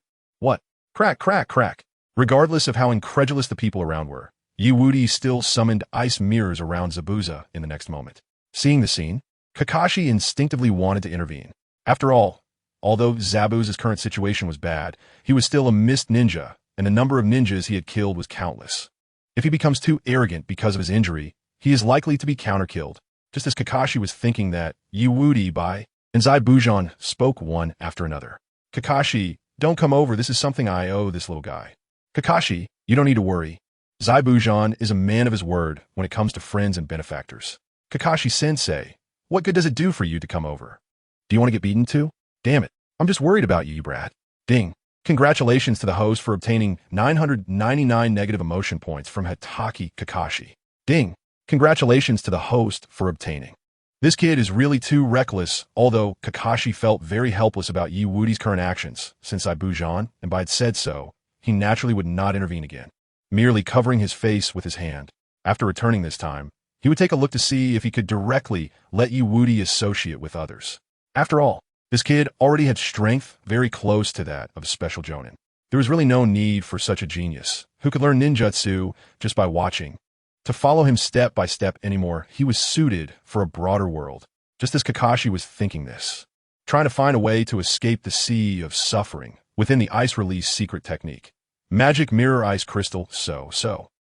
Crack, crack, crack. Regardless of how incredulous the people around were, Wudi still summoned ice mirrors around Zabuza in the next moment. Seeing the scene, Kakashi instinctively wanted to intervene. After all, although Zabuza's current situation was bad, he was still a mist ninja, and the number of ninjas he had killed was countless. If he becomes too arrogant because of his injury, he is likely to be counter-killed. Just as Kakashi was thinking that, Wudi, Bai, and Zabuza spoke one after another. Kakashi, don't come over, this is something I owe this little guy. Kakashi, you don't need to worry. Zabuza is a man of his word when it comes to friends and benefactors. Kakashi-sensei, what good does it do for you to come over? Do you want to get beaten too? Damn it, I'm just worried about you, brat. Ding. Congratulations to the host for obtaining 999 negative emotion points from Hitaki Kakashi. Ding. Congratulations to the host for obtaining. This kid is really too reckless, although Kakashi felt very helpless about Wudi's current actions, since Zabuza and Bai had said so, he naturally would not intervene again, merely covering his face with his hand. After returning this time, he would take a look to see if he could directly let Wudi associate with others. After all, this kid already had strength very close to that of a special jonin. There was really no need for such a genius, who could learn ninjutsu just by watching, to follow him step by step anymore. He was suited for a broader world. Just as Kakashi was thinking this, trying to find a way to escape the sea of suffering within the ice release secret technique. Magic mirror ice crystal, so.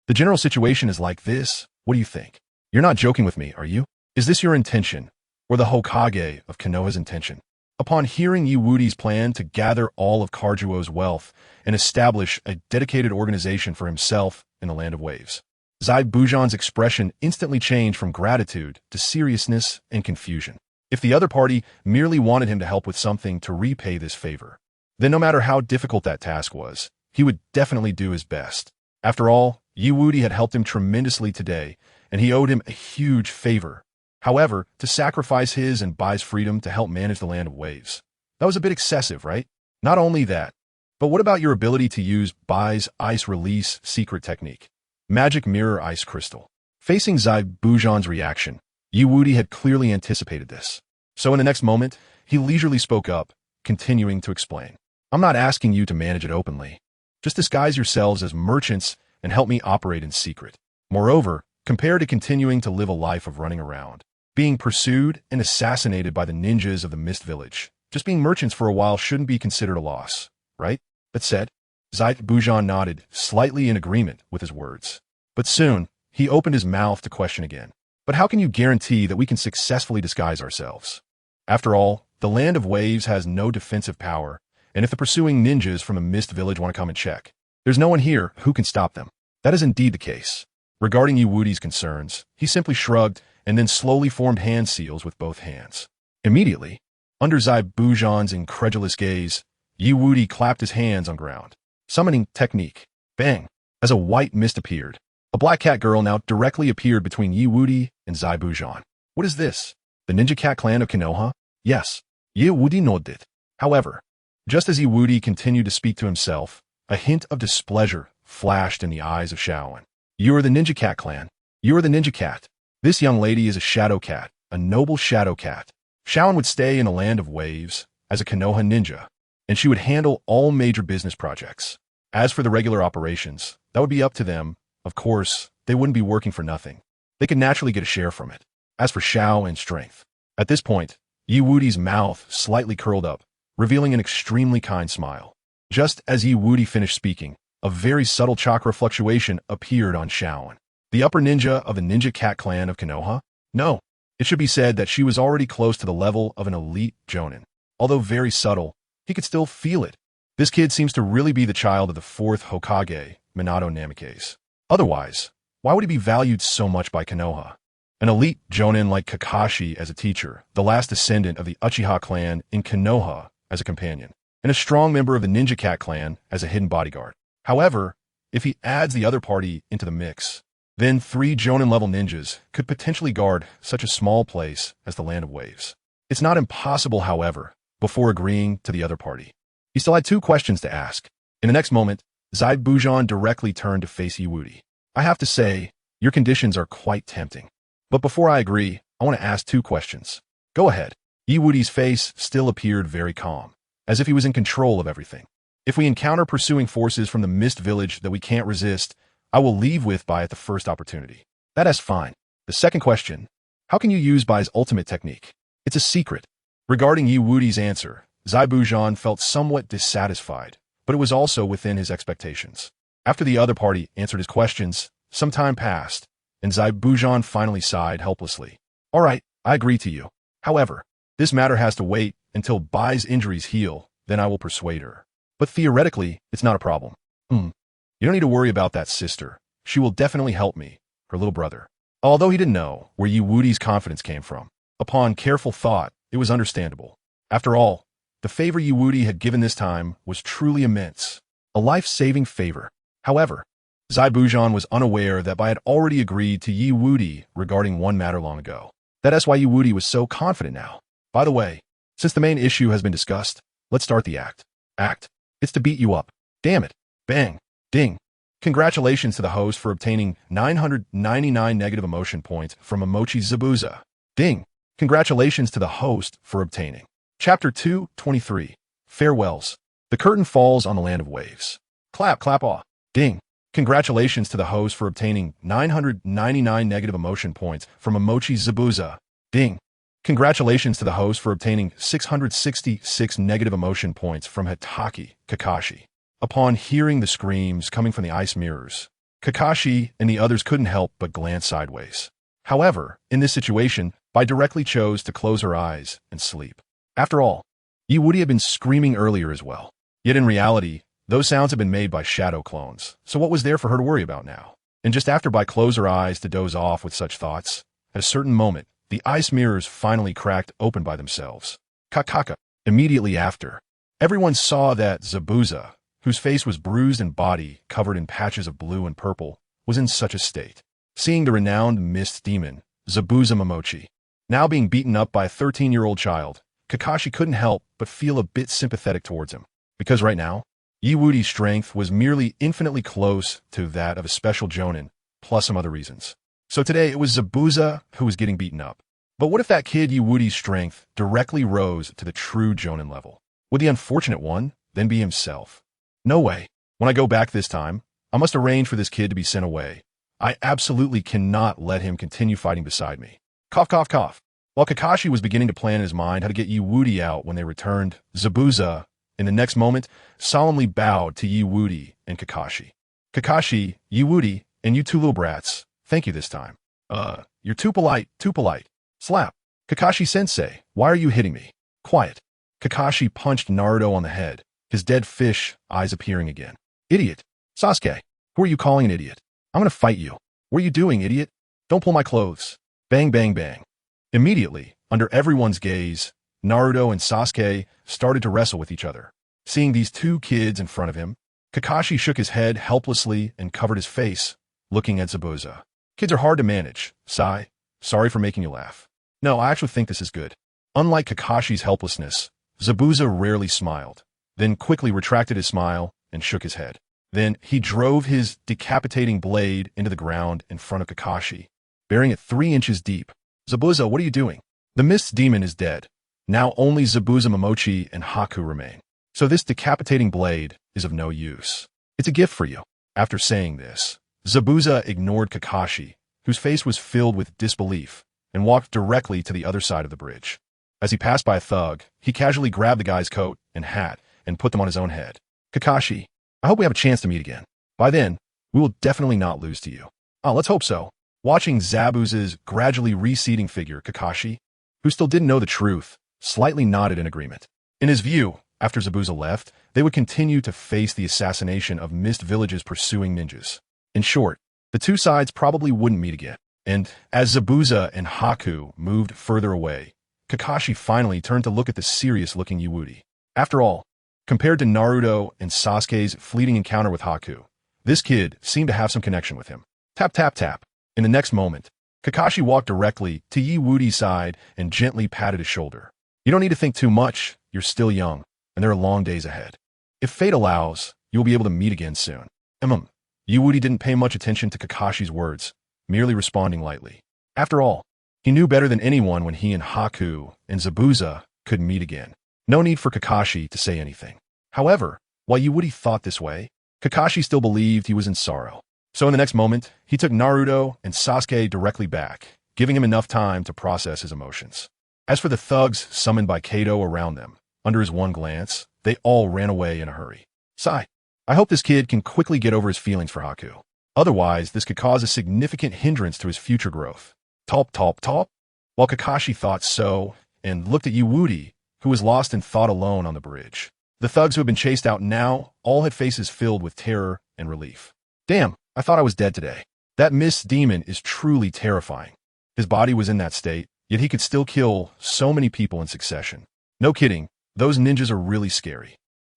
The general situation is like this. What do you think? You're not joking with me, are you? Is this your intention, or the Hokage of Konoha's intention? Upon hearing Wudi's plan to gather all of Karajuo's wealth and establish a dedicated organization for himself in the Land of Waves, Zabuza's expression instantly changed from gratitude to seriousness and confusion. If the other party merely wanted him to help with something to repay this favor, then no matter how difficult that task was, he would definitely do his best. After all, Wudi had helped him tremendously today, and he owed him a huge favor. However, to sacrifice his and Bai's freedom to help manage the Land of Waves, that was a bit excessive, right? Not only that, but what about your ability to use Bai's ice release secret technique? Magic mirror ice crystal. Facing Zabuza's reaction, Wudi had clearly anticipated this. So in the next moment, he leisurely spoke up, continuing to explain. I'm not asking you to manage it openly. Just disguise yourselves as merchants and help me operate in secret. Moreover, compared to continuing to live a life of running around, being pursued and assassinated by the ninjas of the Mist Village, just being merchants for a while shouldn't be considered a loss, right? That said, Zabuza nodded, slightly in agreement with his words. But soon, he opened his mouth to question again. But how can you guarantee that we can successfully disguise ourselves? After all, the Land of Waves has no defensive power, and if the pursuing ninjas from the Mist Village want to come and check, there's no one here who can stop them. That is indeed the case. Regarding Wudi's concerns, he simply shrugged and then slowly formed hand seals with both hands. Immediately, Under Zabuza's incredulous gaze, Wudi clapped his hands on ground. Summoning technique. Bang! As a white mist appeared, a black cat girl now directly appeared between Wudi and Zabuza. What is this? The ninja cat clan of Konoha? Yes. Wudi nodded. However, just as Wudi continued to speak to himself, a hint of displeasure flashed in the eyes of Shaolin. You are the ninja cat clan. You are the ninja cat. This young lady is a shadow cat, a noble shadow cat. Shaolin would stay in the land of waves as a Konoha ninja, and she would handle all major business projects. As for the regular operations, that would be up to them. Of course, they wouldn't be working for nothing. They could naturally get a share from it. As for Shaolin's strength, at this point, Wudi's mouth slightly curled up, revealing an extremely kind smile. Just as Wudi finished speaking, a very subtle chakra fluctuation appeared on Shaolin. The upper ninja of the ninja cat clan of Konoha? No. It should be said that she was already close to the level of an elite jonin. Although very subtle, he could still feel it. This kid seems to really be the child of the fourth Hokage, Minato Namikaze. Otherwise, why would he be valued so much by Konoha? An elite jonin like Kakashi as a teacher, the last descendant of the Uchiha clan in Konoha as a companion, and a strong member of the Ninja Cat clan as a hidden bodyguard. However, if he adds the other party into the mix, then 3 jonin-level ninjas could potentially guard such a small place as the Land of Waves. It's not impossible, however, before agreeing to the other party. He still had 2 questions to ask. In the next moment, Zabuza directly turned to face Wudi. I have to say, your conditions are quite tempting. But before I agree, I want to ask 2 questions. Go ahead. Wudi's face still appeared very calm, as if he was in control of everything. If we encounter pursuing forces from the Mist Village that we can't resist, I will leave with Bai at the first opportunity. That is fine. The second question, how can you use Bai's ultimate technique? It's a secret. Regarding Wudi's answer, Zabuza felt somewhat dissatisfied, but it was also within his expectations. After the other party answered his questions, some time passed, and Zabuza finally sighed helplessly. All right, I agree to you. However, this matter has to wait until Bai's injuries heal, then I will persuade her. But theoretically, it's not a problem. You don't need to worry about that, sister. She will definitely help me, her little brother. Although he didn't know where Wudi's confidence came from, upon careful thought, it was understandable. After all, the favor Wudi had given this time was truly immense, a life-saving favor. However, Zabuza was unaware that Bai had already agreed to Wudi regarding one matter long ago. That is why Wudi was so confident now. By the way, since the main issue has been discussed, let's start the act. It's to beat you up. Damn it. Bang. Ding. Congratulations to the host for obtaining 999 negative emotion points from Emochi Zabuza. Ding. Congratulations to the host for obtaining. Chapter 223. Farewells. The curtain falls on the Land of Waves. Clap, clap, aw. Ding. Congratulations to the host for obtaining 999 negative emotion points from Emochi Zabuza. Ding. Congratulations to the host for obtaining 666 negative emotion points from Hitaki, Kakashi. Upon hearing the screams coming from the ice mirrors, Kakashi and the others couldn't help but glance sideways. However, in this situation, Bai directly chose to close her eyes and sleep. After all, Wudi had been screaming earlier as well. Yet in reality, those sounds had been made by shadow clones, so what was there for her to worry about now? And just after Bai closed her eyes to doze off with such thoughts, at a certain moment, the ice mirrors finally cracked open by themselves. Kakaka. Immediately after, everyone saw that Zabuza, whose face was bruised and body covered in patches of blue and purple, was in such a state. Seeing the renowned mist demon, Zabuza Momochi, now being beaten up by a 13-year-old child, Kakashi couldn't help but feel a bit sympathetic towards him. Because right now, Wudi's strength was merely infinitely close to that of a special jonin, plus some other reasons. So today it was Zabuza who was getting beaten up. But what if that kid Wudi's strength directly rose to the true jonin level? Would the unfortunate one then be himself? No way. When I go back this time, I must arrange for this kid to be sent away. I absolutely cannot let him continue fighting beside me. Cough, cough, cough. While Kakashi was beginning to plan in his mind how to get Wudi out when they returned, Zabuza, in the next moment, solemnly bowed to Wudi and Kakashi. Kakashi, Wudi, and you 2 little brats, thank you this time. You're too polite, too polite. Slap. Kakashi-sensei, why are you hitting me? Quiet. Kakashi punched Naruto on the head, his dead fish eyes appearing again. Idiot. Sasuke, who are you calling an idiot? I'm gonna fight you. What are you doing, idiot? Don't pull my clothes. Bang, bang, bang. Immediately, under everyone's gaze, Naruto and Sasuke started to wrestle with each other. Seeing these two kids in front of him, Kakashi shook his head helplessly and covered his face, looking at Zabuza. Kids are hard to manage. Sigh. Sorry for making you laugh. No, I actually think this is good. Unlike Kakashi's helplessness, Zabuza rarely smiled, then quickly retracted his smile and shook his head. Then he drove his decapitating blade into the ground in front of Kakashi, burying it 3 inches deep. Zabuza, what are you doing? The Mist Demon is dead. Now only Zabuza Momochi and Haku remain. So this decapitating blade is of no use. It's a gift for you. After saying this, Zabuza ignored Kakashi, whose face was filled with disbelief, and walked directly to the other side of the bridge. As he passed by a thug, he casually grabbed the guy's coat and hat and put them on his own head. Kakashi, I hope we have a chance to meet again. By then, we will definitely not lose to you. Oh, let's hope so. Watching Zabuza's gradually receding figure, Kakashi, who still didn't know the truth, slightly nodded in agreement. In his view, after Zabuza left, they would continue to face the assassination of Mist Village's pursuing ninjas. In short, the two sides probably wouldn't meet again. And as Zabuza and Haku moved further away, Kakashi finally turned to look at the serious-looking Yewudi. After all, compared to Naruto and Sasuke's fleeting encounter with Haku, this kid seemed to have some connection with him. Tap, tap, tap. In the next moment, Kakashi walked directly to Yewudi's side and gently patted his shoulder. You don't need to think too much. You're still young, and there are long days ahead. If fate allows, you will be able to meet again soon. Yewudi didn't pay much attention to Kakashi's words, merely responding lightly. After all, he knew better than anyone when he and Haku and Zabuza could meet again. No need for Kakashi to say anything. However, while Yewudi thought this way, Kakashi still believed he was in sorrow. So in the next moment, he took Naruto and Sasuke directly back, giving him enough time to process his emotions. As for the thugs summoned by Kato around them, under his one glance, they all ran away in a hurry. Sigh. I hope this kid can quickly get over his feelings for Haku. Otherwise, this could cause a significant hindrance to his future growth. Top, top, top. While Kakashi thought so, and looked at Yewudi, who was lost in thought alone on the bridge. The thugs who had been chased out now all had faces filled with terror and relief. Damn, I thought I was dead today. That Mist Demon is truly terrifying. His body was in that state, yet he could still kill so many people in succession. No kidding, those ninjas are really scary.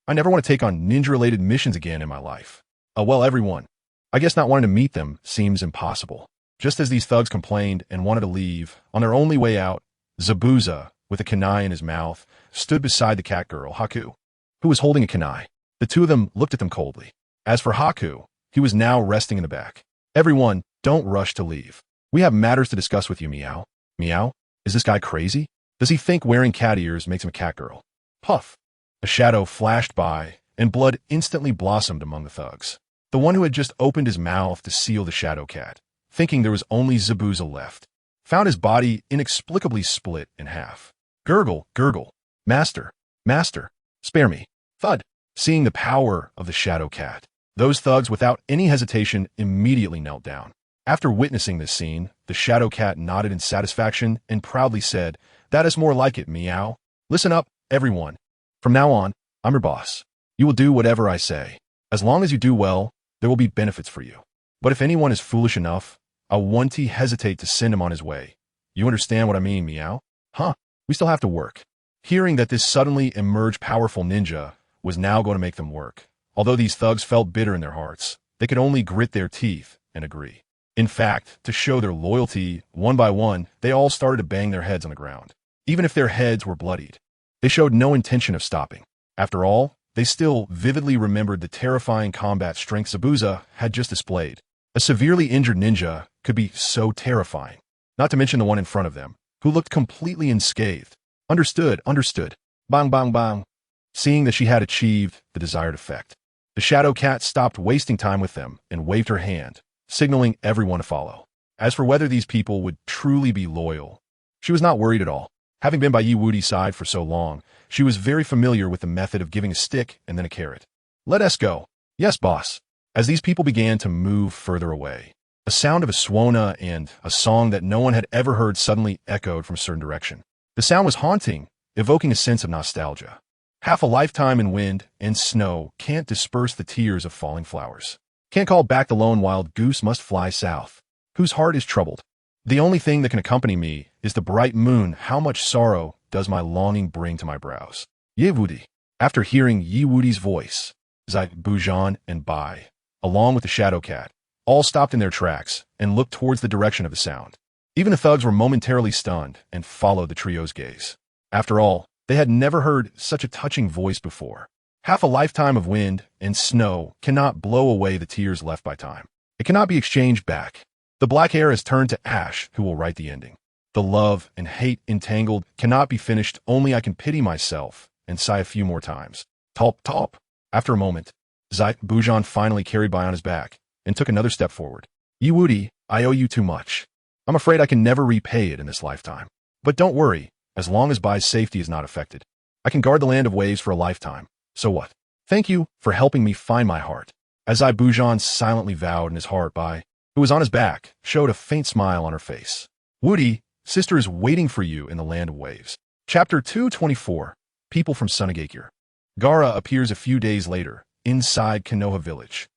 I never want to take on ninja-related missions again in my life. Well, everyone. I guess not wanting to meet them seems impossible. Just as these thugs complained and wanted to leave, on their only way out, Zabuza, with a kunai in his mouth, stood beside the cat girl, Haku, who was holding a kunai. The two of them looked at them coldly. As for Haku, he was now resting in the back. Everyone, don't rush to leave. We have matters to discuss with you, Meow. Meow? Is this guy crazy? Does he think wearing cat ears makes him a cat girl? Puff. A shadow flashed by, and blood instantly blossomed among the thugs. The one who had just opened his mouth to seal the shadow cat, thinking there was only Zabuza left, found his body inexplicably split in half. Gurgle, gurgle. Master, master, spare me. Thud. Seeing the power of the shadow cat, those thugs without any hesitation immediately knelt down. After witnessing this scene, the shadow cat nodded in satisfaction and proudly said, "That is more like it, Meow. Listen up, everyone. From now on, I'm your boss. You will do whatever I say. As long as you do well, there will be benefits for you. But if anyone is foolish enough, I won't hesitate to send him on his way. You understand what I mean, Meow? Huh? We still have to work." Hearing that this suddenly emerged powerful ninja was now going to make them work, although these thugs felt bitter in their hearts, they could only grit their teeth and agree. In fact, to show their loyalty, one by one, they all started to bang their heads on the ground, even if their heads were bloodied. They showed no intention of stopping. After all, they still vividly remembered the terrifying combat strength Zabuza had just displayed. A severely injured ninja could be so terrifying, not to mention the one in front of them, who looked completely unscathed. Understood, understood. Bang, bang, bang. Seeing that she had achieved the desired effect, the shadow cat stopped wasting time with them and waved her hand, signaling everyone to follow. As for whether these people would truly be loyal, she was not worried at all. Having been by Yewudi's side for so long, she was very familiar with the method of giving a stick and then a carrot. Let us go. Yes, boss. As these people began to move further away, a sound of a swona and a song that no one had ever heard suddenly echoed from a certain direction. The sound was haunting, evoking a sense of nostalgia. Half a lifetime in wind and snow can't disperse the tears of falling flowers. Can't call back the lone wild goose must fly south, whose heart is troubled. The only thing that can accompany me is the bright moon. How much sorrow does my longing bring to my brows? Ye Wudi. After hearing Ye Wudi's voice, Zabuza and Bai, along with the Shadow Cat, all stopped in their tracks and looked towards the direction of the sound. Even the thugs were momentarily stunned and followed the trio's gaze. After all, they had never heard such a touching voice before. Half a lifetime of wind and snow cannot blow away the tears left by time. It cannot be exchanged back. The black hair has turned to ash, who will write the ending. The love and hate entangled cannot be finished, only I can pity myself and sigh a few more times. Top, top. After a moment, Zabuza finally carried Bai on his back and took another step forward. Ye Wudi, I owe you too much. I'm afraid I can never repay it in this lifetime. But don't worry, as long as Bai's safety is not affected, I can guard the land of waves for a lifetime. So what? Thank you for helping me find my heart. As Zabuza silently vowed in his heart, Bai, who was on his back, showed a faint smile on her face. Wudi, sister is waiting for you in the land of waves. Chapter 224, People from Sunagakure. Gaara appears a few days later, inside Konoha village.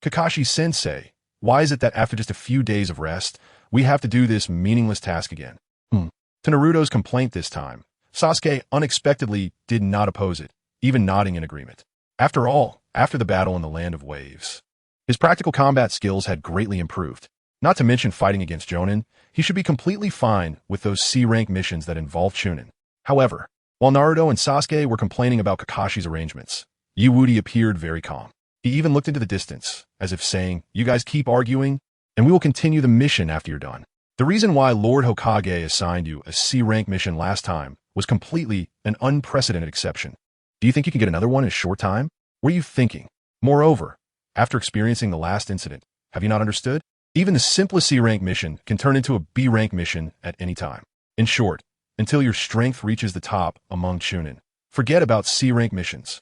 Kakashi-sensei, why is it that after just a few days of rest, we have to do this meaningless task again? To Naruto's complaint this time, Sasuke unexpectedly did not oppose it, even nodding in agreement. After all, after the battle in the land of waves, his practical combat skills had greatly improved. Not to mention fighting against Jonin, he should be completely fine with those C-rank missions that involve Chunin. However, while Naruto and Sasuke were complaining about Kakashi's arrangements, Ye Wudi appeared very calm. He even looked into the distance, as if saying, you guys keep arguing, and we will continue the mission after you're done. The reason why Lord Hokage assigned you a C-rank mission last time was completely an unprecedented exception. Do you think you can get another one in a short time? What are you thinking? Moreover, after experiencing the last incident, have you not understood? Even the simplest C-rank mission can turn into a B-rank mission at any time. In short, until your strength reaches the top among Chunin, forget about C-rank missions.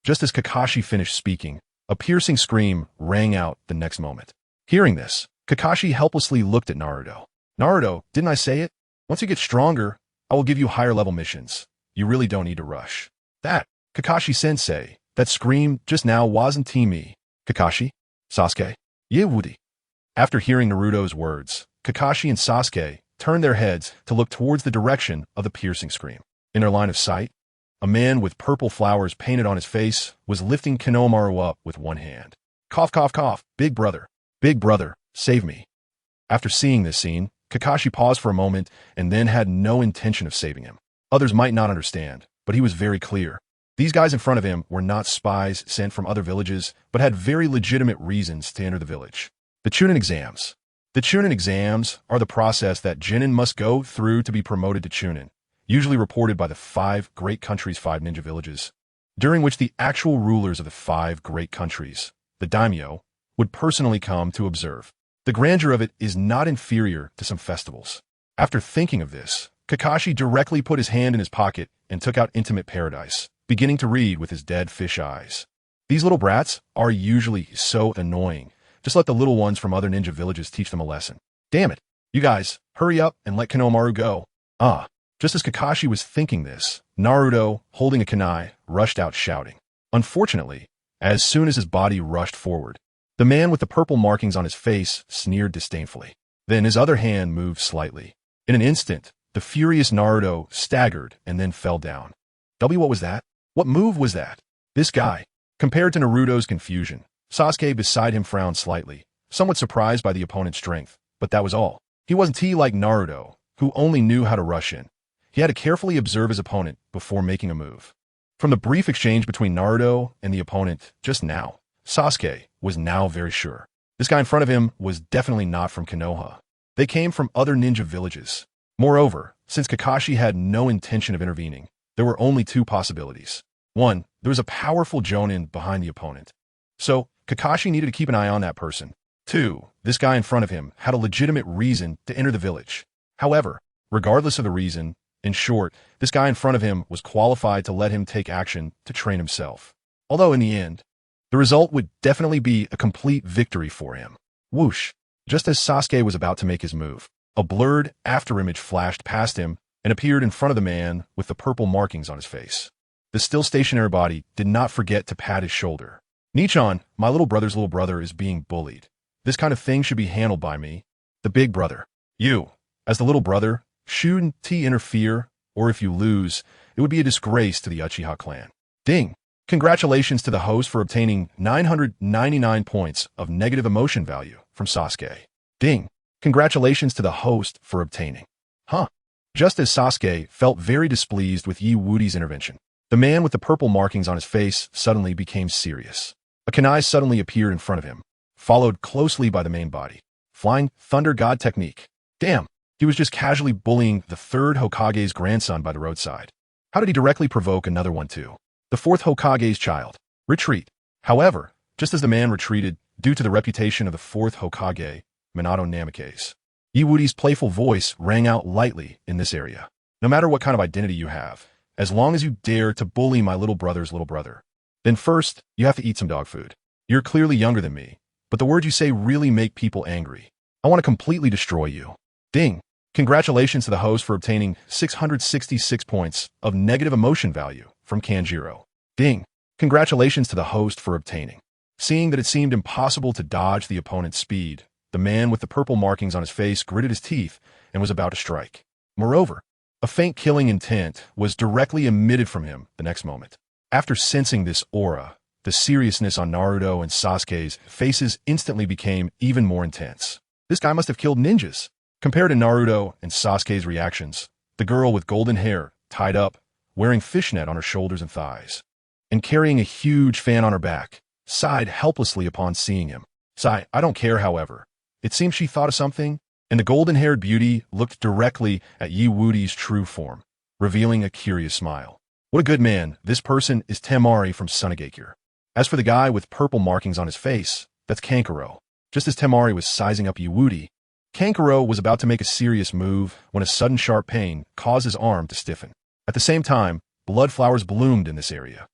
Just as Kakashi finished speaking, a piercing scream rang out the next moment. Hearing this, Kakashi helplessly looked at Naruto. Naruto, didn't I say it? Once you get stronger, I will give you higher level missions. You really don't need to rush. That, Kakashi-sensei, that scream just now wasn't me. Kakashi? Sasuke? Ye Wudi. After hearing Naruto's words, Kakashi and Sasuke turned their heads to look towards the direction of the piercing scream. In their line of sight, a man with purple flowers painted on his face was lifting Konohamaru up with one hand. Cough, cough, cough. Big brother, save me. After seeing this scene, Kakashi paused for a moment and then had no intention of saving him. Others might not understand, but he was very clear. These guys in front of him were not spies sent from other villages, but had very legitimate reasons to enter the village. The Chunin exams. The Chunin exams are the process that Genin must go through to be promoted to Chunin, usually reported by the 5 great countries' 5 ninja villages, during which the actual rulers of the 5 great countries, the daimyo, would personally come to observe. The grandeur of it is not inferior to some festivals. After thinking of this, Kakashi directly put his hand in his pocket and took out Intimate Paradise, beginning to read with his dead fish eyes. These little brats are usually so annoying. Just let the little ones from other ninja villages teach them a lesson. Damn it. You guys, hurry up and let Konohamaru go. Just as Kakashi was thinking this, Naruto, holding a kunai, rushed out shouting. Unfortunately, as soon as his body rushed forward, the man with the purple markings on his face sneered disdainfully. Then his other hand moved slightly. In an instant, the furious Naruto staggered and then fell down. What was that? What move was that? This guy. Compared to Naruto's confusion, Sasuke beside him frowned slightly, somewhat surprised by the opponent's strength, but that was all. He wasn't like Naruto, who only knew how to rush in. He had to carefully observe his opponent before making a move. From the brief exchange between Naruto and the opponent just now, Sasuke was now very sure. This guy in front of him was definitely not from Konoha. They came from other ninja villages. Moreover, since Kakashi had no intention of intervening, there were only 2 possibilities. 1, there was a powerful Jonin behind the opponent. So, Kakashi needed to keep an eye on that person. 2, this guy in front of him had a legitimate reason to enter the village. However, regardless of the reason, in short, this guy in front of him was qualified to let him take action to train himself. Although in the end, the result would definitely be a complete victory for him. Whoosh! Just as Sasuke was about to make his move, a blurred afterimage flashed past him and appeared in front of the man with the purple markings on his face. The still stationary body did not forget to pat his shoulder. Nichan, my little brother's little brother is being bullied. This kind of thing should be handled by me, the big brother. You, as the little brother, shouldn't interfere or if you lose, it would be a disgrace to the Uchiha clan. Ding! Congratulations to the host for obtaining 999 points of negative emotion value from Sasuke. Ding! Congratulations to the host for obtaining. Huh. Just as Sasuke felt very displeased with Wudi's intervention, the man with the purple markings on his face suddenly became serious. A kunai suddenly appeared in front of him, followed closely by the main body. Flying Thunder God technique. Damn, he was just casually bullying the third Hokage's grandson by the roadside. How did he directly provoke another one too? The fourth Hokage's child. Retreat. However, just as the man retreated, due to the reputation of the fourth Hokage, Minato Namikaze, Wudi's playful voice rang out lightly in this area. No matter what kind of identity you have, as long as you dare to bully my little brother's little brother, then first, you have to eat some dog food. You're clearly younger than me, but the words you say really make people angry. I want to completely destroy you. Ding! Congratulations to the host for obtaining 666 points of negative emotion value from Kanjiro. Ding! Congratulations to the host for obtaining. Seeing that it seemed impossible to dodge the opponent's speed, the man with the purple markings on his face gritted his teeth and was about to strike. Moreover, a faint killing intent was directly emitted from him the next moment. After sensing this aura, the seriousness on Naruto and Sasuke's faces instantly became even more intense. This guy must have killed ninjas. Compared to Naruto and Sasuke's reactions, the girl with golden hair, tied up, wearing fishnet on her shoulders and thighs, and carrying a huge fan on her back, sighed helplessly upon seeing him. Sigh, I don't care, however. It seems she thought of something, and the golden-haired beauty looked directly at Wudi's true form, revealing a curious smile. What a good man, this person is Temari from Sunigakure. As for the guy with purple markings on his face, that's Kankuro. Just as Temari was sizing up Wudi, Kankuro was about to make a serious move when a sudden sharp pain caused his arm to stiffen. At the same time, blood flowers bloomed in this area.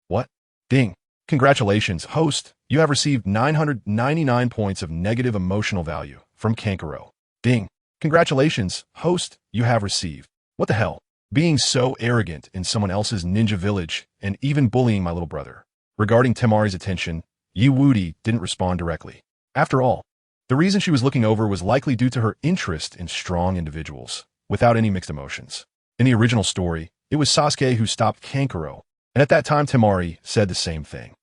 What? Ding! Congratulations, host! You have received 999 points of negative emotional value from Kankuro. Ding! Congratulations, host! You have received. What the hell? Being so arrogant in someone else's ninja village and even bullying my little brother. Regarding Temari's attention, Wudi didn't respond directly. After all, the reason she was looking over was likely due to her interest in strong individuals, without any mixed emotions. In the original story, it was Sasuke who stopped Kankuro, and at that time Temari said the same thing.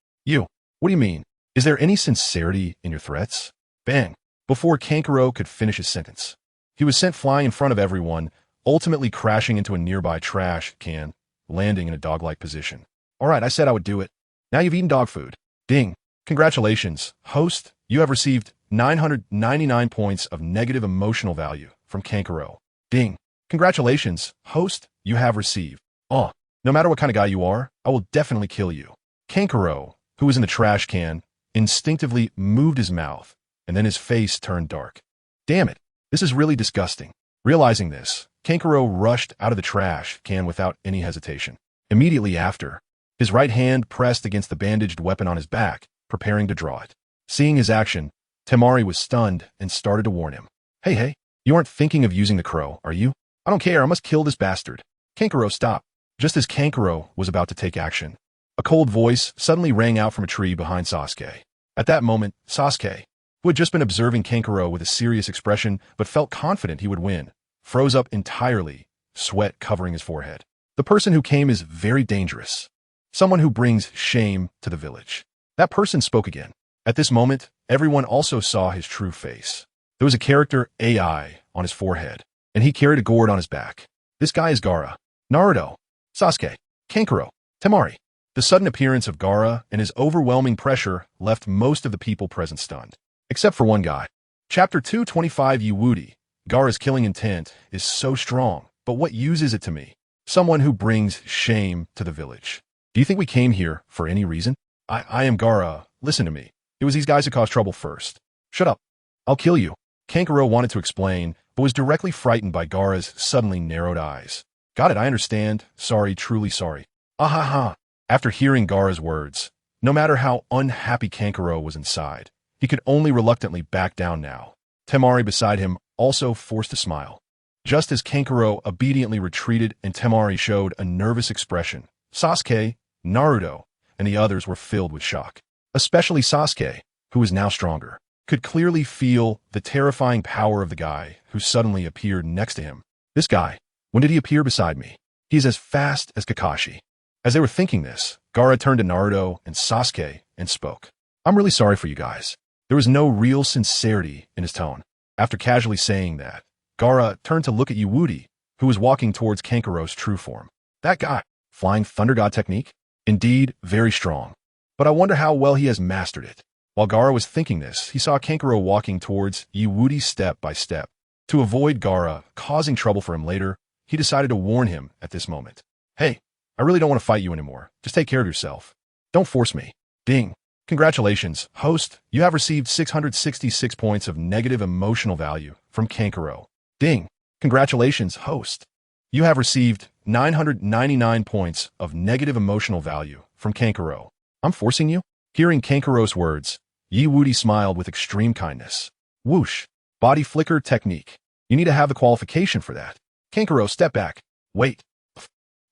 What do you mean? Is there any sincerity in your threats? Bang! Before Kankuro could finish his sentence, he was sent flying in front of everyone, ultimately crashing into a nearby trash can, landing in a dog-like position. Alright, I said I would do it. Now you've eaten dog food. Ding! Congratulations, host! You have received 999 points of negative emotional value from Kankuro. Ding! Congratulations, host! You have received. No matter what kind of guy you are, I will definitely kill you. Kankuro, who was in the trash can, instinctively moved his mouth, and then his face turned dark. Damn it, this is really disgusting. Realizing this, Kankuro rushed out of the trash can without any hesitation. Immediately after, his right hand pressed against the bandaged weapon on his back, preparing to draw it. Seeing his action, Temari was stunned and started to warn him. Hey, you aren't thinking of using the crow, are you? I don't care, I must kill this bastard. Kankuro, stop. Just as Kankuro was about to take action, a cold voice suddenly rang out from a tree behind Sasuke. At that moment, Sasuke, who had just been observing Kankuro with a serious expression but felt confident he would win, froze up entirely, sweat covering his forehead. The person who came is very dangerous. Someone who brings shame to the village. That person spoke again. At this moment, everyone also saw his true face. There was a character AI on his forehead, and he carried a gourd on his back. This guy is Gaara. Naruto, Sasuke, Kankuro, Temari. The sudden appearance of Gaara and his overwhelming pressure left most of the people present stunned. Except for one guy. Chapter 225 Wudi. Gaara's killing intent is so strong, but what use is it to me? Someone who brings shame to the village. Do you think we came here for any reason? I am Gaara. Listen to me. It was these guys who caused trouble first. Shut up. I'll kill you. Kankuro wanted to explain, but was directly frightened by Gaara's suddenly narrowed eyes. Got it, I understand. Sorry, truly sorry. Ahaha. After hearing Gaara's words, no matter how unhappy Kankuro was inside, he could only reluctantly back down now. Temari beside him also forced a smile. Just as Kankuro obediently retreated and Temari showed a nervous expression, Sasuke, Naruto, and the others were filled with shock. Especially Sasuke, who was now stronger, could clearly feel the terrifying power of the guy who suddenly appeared next to him. This guy When did he appear beside me? He's as fast as Kakashi. As they were thinking this, Gaara turned to Naruto and Sasuke and spoke. I'm really sorry for you guys. There was no real sincerity in his tone. After casually saying that, Gaara turned to look at Woody, who was walking towards Kankuro's true form. That guy, flying Thunder God technique? Indeed, very strong. But I wonder how well he has mastered it. While Gaara was thinking this, he saw Kankuro walking towards Woody step by step. To avoid Gaara causing trouble for him later, he decided to warn him at this moment. Hey, I really don't want to fight you anymore. Just take care of yourself. Don't force me. Ding. Congratulations, host. You have received 666 points of negative emotional value from Kankuro. Ding. Congratulations, host. You have received 999 points of negative emotional value from Kankuro. I'm forcing you? Hearing Kankuro's words, Woody smiled with extreme kindness. Whoosh. Body flicker technique. You need to have the qualification for that. Kankuro, step back. Wait.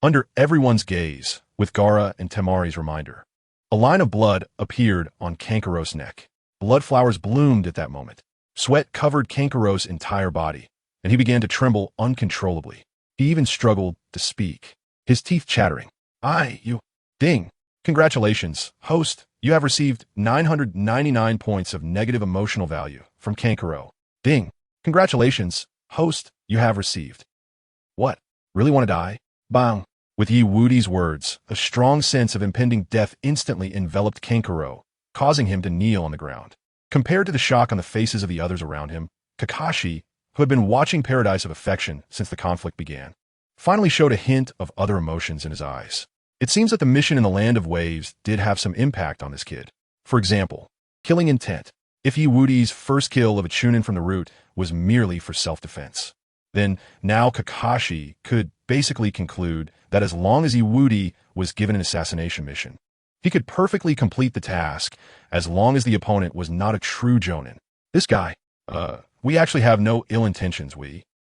Under everyone's gaze, with Gaara and Temari's reminder, a line of blood appeared on Kankuro's neck. Blood flowers bloomed at that moment. Sweat covered Kankuro's entire body, and he began to tremble uncontrollably. He even struggled to speak, his teeth chattering. Ding. Congratulations, host. You have received 999 points of negative emotional value from Kankuro. Ding. Congratulations, host. You have received. What? Really want to die? Bang. With Woody's words, a strong sense of impending death instantly enveloped Kankuro, causing him to kneel on the ground. Compared to the shock on the faces of the others around him, Kakashi, who had been watching Paradise of Affection since the conflict began, finally showed a hint of other emotions in his eyes. It seems that the mission in the Land of Waves did have some impact on this kid. For example, killing intent. If Woody's first kill of a Chunin from the root was merely for self-defense, then now Kakashi could basically conclude that as long as Woody was given an assassination mission, he could perfectly complete the task as long as the opponent was not a true Jonin. This guy, we actually have no ill intentions,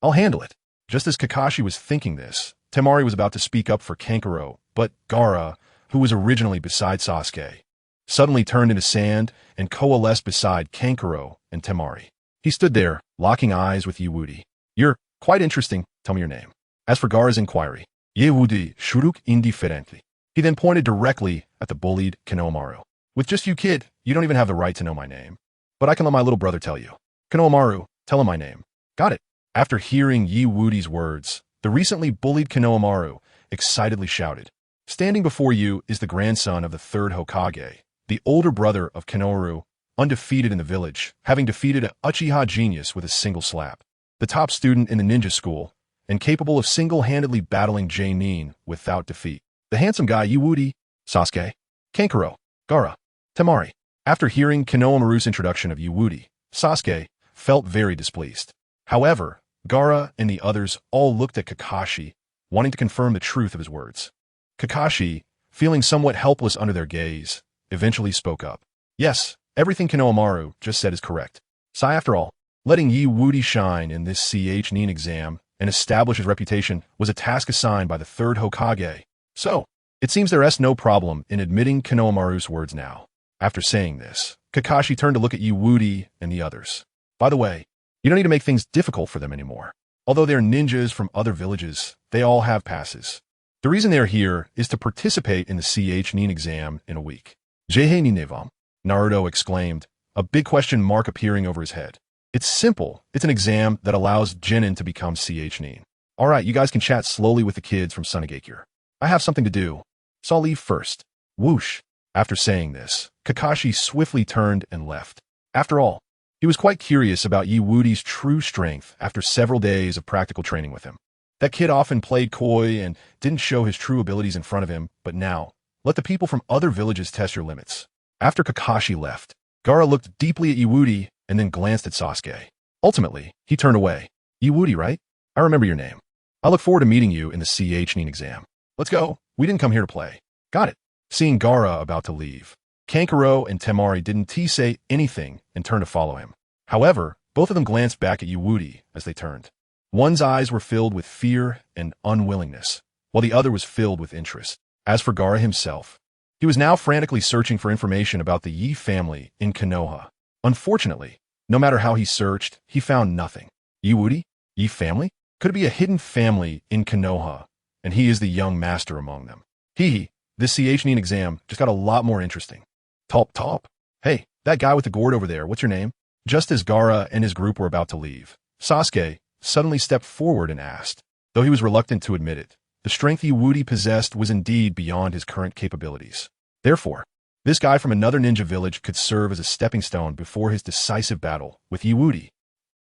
I'll handle it. Just as Kakashi was thinking this, Temari was about to speak up for Kankuro, but Gaara, who was originally beside Sasuke, suddenly turned into sand and coalesced beside Kankuro and Temari. He stood there, locking eyes with Woody. You're quite interesting. Tell me your name. As for Gaara's inquiry, Woody shuruk indifferently. He then pointed directly at the bullied Konohamaru. With just you, kid, you don't even have the right to know my name. But I can let my little brother tell you. Konohamaru, tell him my name. Got it. After hearing Woody's words, the recently bullied Konohamaru excitedly shouted. Standing before you is the grandson of the third Hokage, the older brother of Konohamaru, undefeated in the village, having defeated an Uchiha genius with a single slap. The top student in the ninja school, and capable of single-handedly battling Jainin without defeat. The handsome guy Woody, Sasuke, Kankuro, Gaara, Temari. After hearing Konohamaru's introduction of Woody, Sasuke felt very displeased. However, Gaara and the others all looked at Kakashi, wanting to confirm the truth of his words. Kakashi, feeling somewhat helpless under their gaze, eventually spoke up. Yes, everything Konohamaru just said is correct. After all, letting Woody shine in this Nin exam and establish his reputation was a task assigned by the third Hokage. So, it seems there is no problem in admitting Konohamaru's words now. After saying this, Kakashi turned to look at Woody and the others. By the way, you don't need to make things difficult for them anymore. Although they're ninjas from other villages, they all have passes. The reason they're here is to participate in the Nin exam in a week. Jehe ni nevam, Naruto exclaimed, a big question mark appearing over his head. It's simple. It's an exam that allows Genin to become Nin. Alright, you guys can chat slowly with the kids from Sunagakure. I have something to do, so I'll leave first. Whoosh. After saying this, Kakashi swiftly turned and left. After all, he was quite curious about Woody's true strength after several days of practical training with him. That kid often played coy and didn't show his true abilities in front of him, but now, let the people from other villages test your limits. After Kakashi left, Gaara looked deeply at Woody and then glanced at Sasuke. Ultimately, he turned away. Woody, right? I remember your name. I look forward to meeting you in the Nin exam. Let's go. We didn't come here to play. Got it. Seeing Gaara about to leave, Kankuro and Temari didn't say anything and turned to follow him. However, both of them glanced back at Woody as they turned. One's eyes were filled with fear and unwillingness, while the other was filled with interest. As for Gaara himself, he was now frantically searching for information about the Yi family in Konoha. Unfortunately, no matter how he searched, he found nothing. Woody? Yi family? Could it be a hidden family in Konoha, and he is the young master among them? This CHNN exam just got a lot more interesting. Top. Hey, that guy with the gourd over there, what's your name? Just as Gaara and his group were about to leave, Sasuke suddenly stepped forward and asked. Though he was reluctant to admit it, the strength Wudi possessed was indeed beyond his current capabilities. Therefore, this guy from another ninja village could serve as a stepping stone before his decisive battle with Wudi.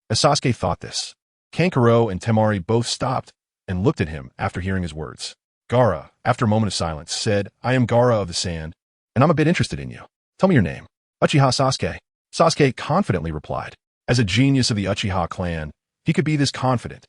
As Sasuke thought this, Kankuro and Temari both stopped and looked at him after hearing his words. Gaara, after a moment of silence, said, I am Gaara of the Sand, and I'm a bit interested in you. Tell me your name. Uchiha Sasuke. Sasuke confidently replied. As a genius of the Uchiha clan, he could be this confident.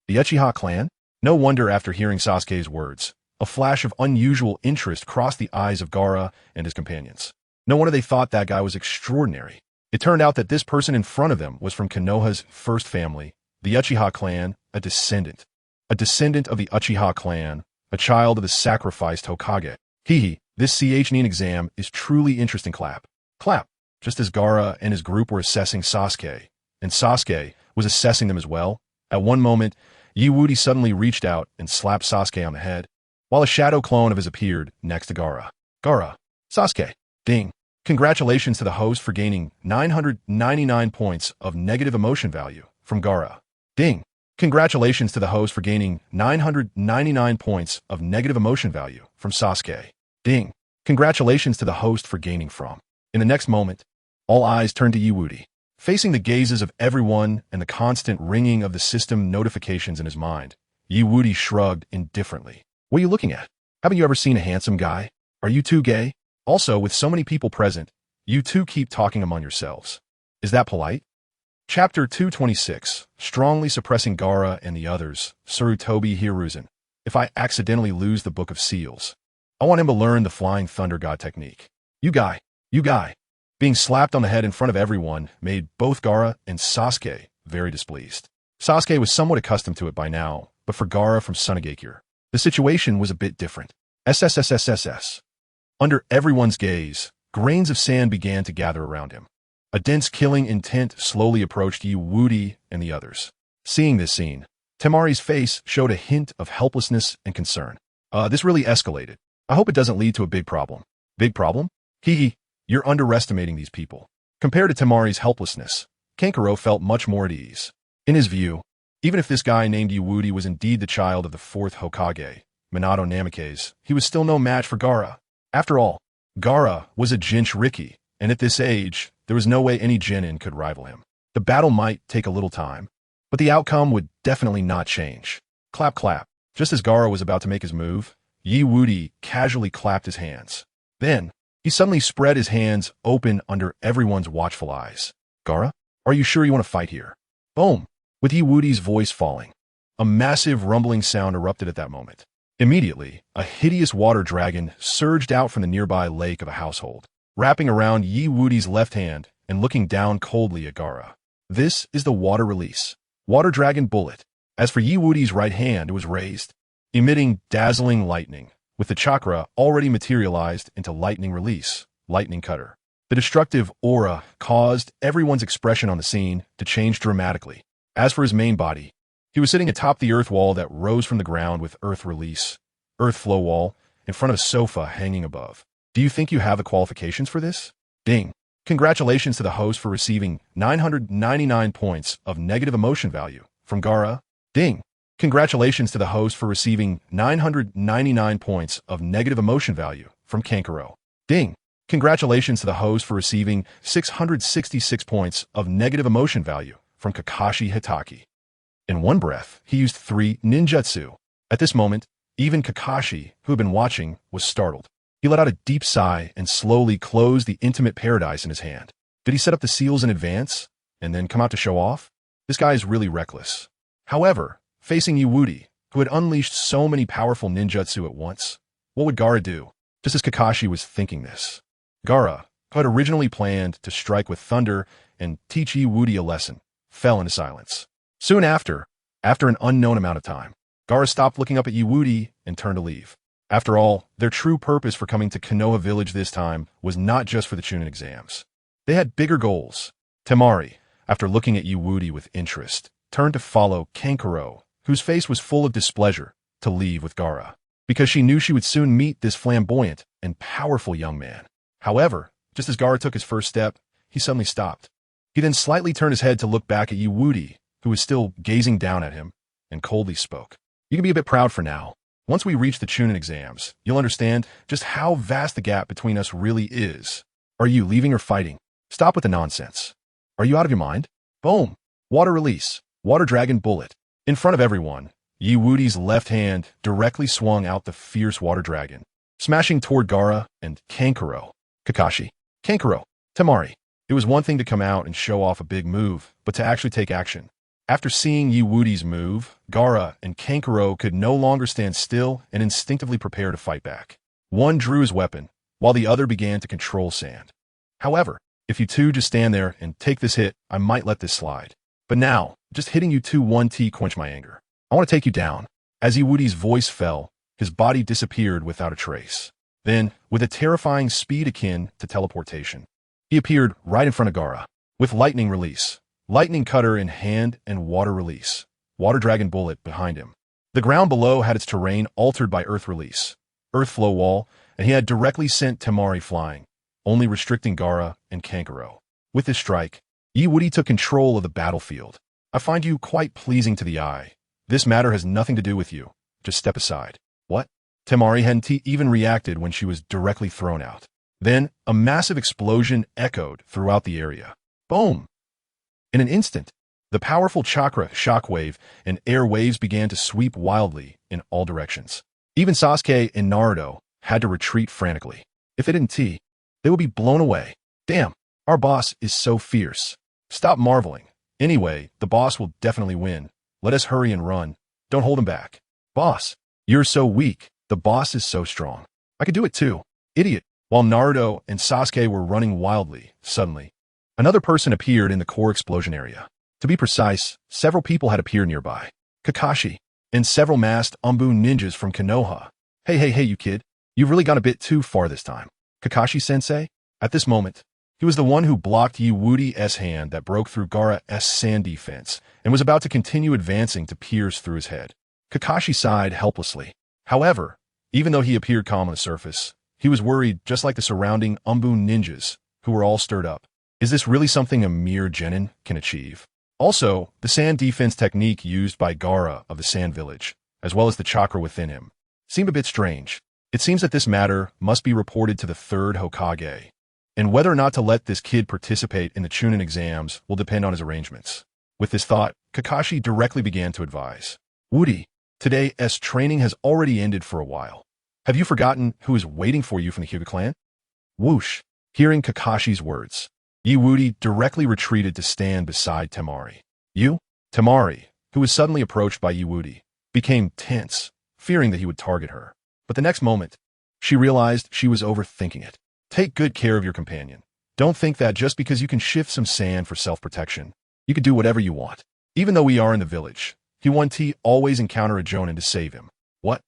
The Uchiha clan? No wonder after hearing Sasuke's words, a flash of unusual interest crossed the eyes of Gaara and his companions. No wonder they thought that guy was extraordinary. It turned out that this person in front of them was from Konoha's first family, the Uchiha clan, a descendant of the Uchiha clan, a child of the sacrificed Hokage. This CHNN exam is truly interesting. Clap. Just as Gaara and his group were assessing Sasuke, and Sasuke was assessing them as well, at one moment, Wudi suddenly reached out and slapped Sasuke on the head, while a shadow clone of his appeared next to Gaara. Gaara. Sasuke. Ding. Congratulations to the host for gaining 999 points of negative emotion value from Gaara. Ding. Congratulations to the host for gaining 999 points of negative emotion value from Sasuke. Ding. Congratulations to the host for gaining from. In the next moment, all eyes turned to Wudi. Facing the gazes of everyone and the constant ringing of the system notifications in his mind, Wudi shrugged indifferently. What are you looking at? Haven't you ever seen a handsome guy? Are you too gay? Also, with so many people present, you two keep talking among yourselves. Is that polite? Chapter 226, Strongly Suppressing Gaara and the Others, Sarutobi Hiruzen. If I accidentally lose the Book of Seals, I want him to learn the Flying Thunder God technique. You guy. Being slapped on the head in front of everyone made both Gaara and Sasuke very displeased. Sasuke was somewhat accustomed to it by now, but for Gaara from Sunagakure, the situation was a bit different. SSSSSS. Under everyone's gaze, grains of sand began to gather around him. A dense killing intent slowly approached Wudi and the others. Seeing this scene, Temari's face showed a hint of helplessness and concern. This really escalated. I hope it doesn't lead to a big problem. Big problem? You're underestimating these people. Compared to Temari's helplessness, Kankuro felt much more at ease. In his view, even if this guy named Wudi was indeed the child of the fourth Hokage, Minato Namikaze, he was still no match for Gaara. After all, Gaara was a Jinchuriki, and at this age, there was no way any Genin could rival him. The battle might take a little time, but the outcome would definitely not change. Clap. Just as Gaara was about to make his move, Wudi casually clapped his hands. Then, he suddenly spread his hands open under everyone's watchful eyes. Gaara, are you sure you want to fight here? Boom! With Wudi's voice falling, a massive rumbling sound erupted at that moment. Immediately, a hideous water dragon surged out from the nearby lake of a household, wrapping around Wudi's left hand and looking down coldly at Gaara. This is the water release. Water dragon bullet. As for Wudi's right hand, it was raised, emitting dazzling lightning, with the chakra already materialized into lightning release, lightning cutter. The destructive aura caused everyone's expression on the scene to change dramatically. As for his main body, he was sitting atop the earth wall that rose from the ground with earth release, earth flow wall, in front of a sofa hanging above. Do you think you have the qualifications for this? Ding. Congratulations to the host for receiving 999 points of negative emotion value from Gaara. Ding. Congratulations to the host for receiving 999 points of negative emotion value from Kankuro. Ding. Congratulations to the host for receiving 666 points of negative emotion value from Kakashi Hitaki. In one breath, he used 3 ninjutsu. At this moment, even Kakashi, who had been watching, was startled. He let out a deep sigh and slowly closed the intimate paradise in his hand. Did he set up the seals in advance and then come out to show off? This guy is really reckless. However, facing Wudi, who had unleashed so many powerful ninjutsu at once, what would Gaara do? Just as Kakashi was thinking this, Gaara, who had originally planned to strike with thunder and teach Wudi a lesson, fell into silence. Soon after an unknown amount of time, Gaara stopped looking up at Wudi and turned to leave. After all, their true purpose for coming to Konoha Village this time was not just for the Chunin exams. They had bigger goals. Temari, after looking at Wudi with interest, turned to follow Kankuro whose face was full of displeasure, to leave with Gaara, because she knew she would soon meet this flamboyant and powerful young man. However, just as Gaara took his first step, he suddenly stopped. He then slightly turned his head to look back at Wudi, who was still gazing down at him, and coldly spoke. You can be a bit proud for now. Once we reach the Chunin exams, you'll understand just how vast the gap between us really is. Are you leaving or fighting? Stop with the nonsense. Are you out of your mind? Boom. Water release. Water dragon bullet. In front of everyone, Wudi's left hand directly swung out the fierce water dragon, smashing toward Gaara and Kankuro. Kakashi. Kankuro. Temari. It was one thing to come out and show off a big move, but to actually take action. After seeing Wudi's move, Gaara and Kankuro could no longer stand still and instinctively prepare to fight back. One drew his weapon, while the other began to control sand. However, if you two just stand there and take this hit, I might let this slide. But now, just hitting you two 1T quench my anger. I want to take you down. As Wudi's voice fell, his body disappeared without a trace. Then, with a terrifying speed akin to teleportation, he appeared right in front of Gaara, with lightning release. Lightning cutter in hand and water release. Water dragon bullet behind him. The ground below had its terrain altered by earth release. Earth flow wall, and he had directly sent Temari flying, only restricting Gaara and Kankuro. With this strike, Wudi took control of the battlefield. I find you quite pleasing to the eye. This matter has nothing to do with you. Just step aside. What? Temari hadn't even reacted when she was directly thrown out. Then, a massive explosion echoed throughout the area. Boom! In an instant, the powerful chakra shockwave and air waves began to sweep wildly in all directions. Even Sasuke and Naruto had to retreat frantically. If they didn't they would be blown away. Damn, our boss is so fierce. Stop marveling. Anyway, the boss will definitely win. Let us hurry and run. Don't hold him back. Boss, you're so weak. The boss is so strong. I could do it too. Idiot. While Naruto and Sasuke were running wildly, suddenly, another person appeared in the core explosion area. To be precise, several people had appeared nearby. Kakashi, and several masked Anbu ninjas from Konoha. Hey, you kid. You've really gone a bit too far this time. Kakashi-sensei? At this moment, he was the one who blocked Wudi's hand that broke through Gaara's sand defense and was about to continue advancing to pierce through his head. Kakashi sighed helplessly. However, even though he appeared calm on the surface, he was worried just like the surrounding Anbu ninjas, who were all stirred up. Is this really something a mere genin can achieve? Also, the sand defense technique used by Gaara of the Sand Village, as well as the chakra within him, seemed a bit strange. It seems that this matter must be reported to the third Hokage, and whether or not to let this kid participate in the Chunin exams will depend on his arrangements. With this thought, Kakashi directly began to advise. Wudi, today's training has already ended for a while. Have you forgotten who is waiting for you from the Hyuga clan? Whoosh! Hearing Kakashi's words, Wudi directly retreated to stand beside Temari. Temari, who was suddenly approached by Wudi, became tense, fearing that he would target her. But the next moment, she realized she was overthinking it. Take good care of your companion. Don't think that just because you can shift some sand for self-protection, you can do whatever you want. Even though we are in the village, he won't always encounter a jonin to save him. What?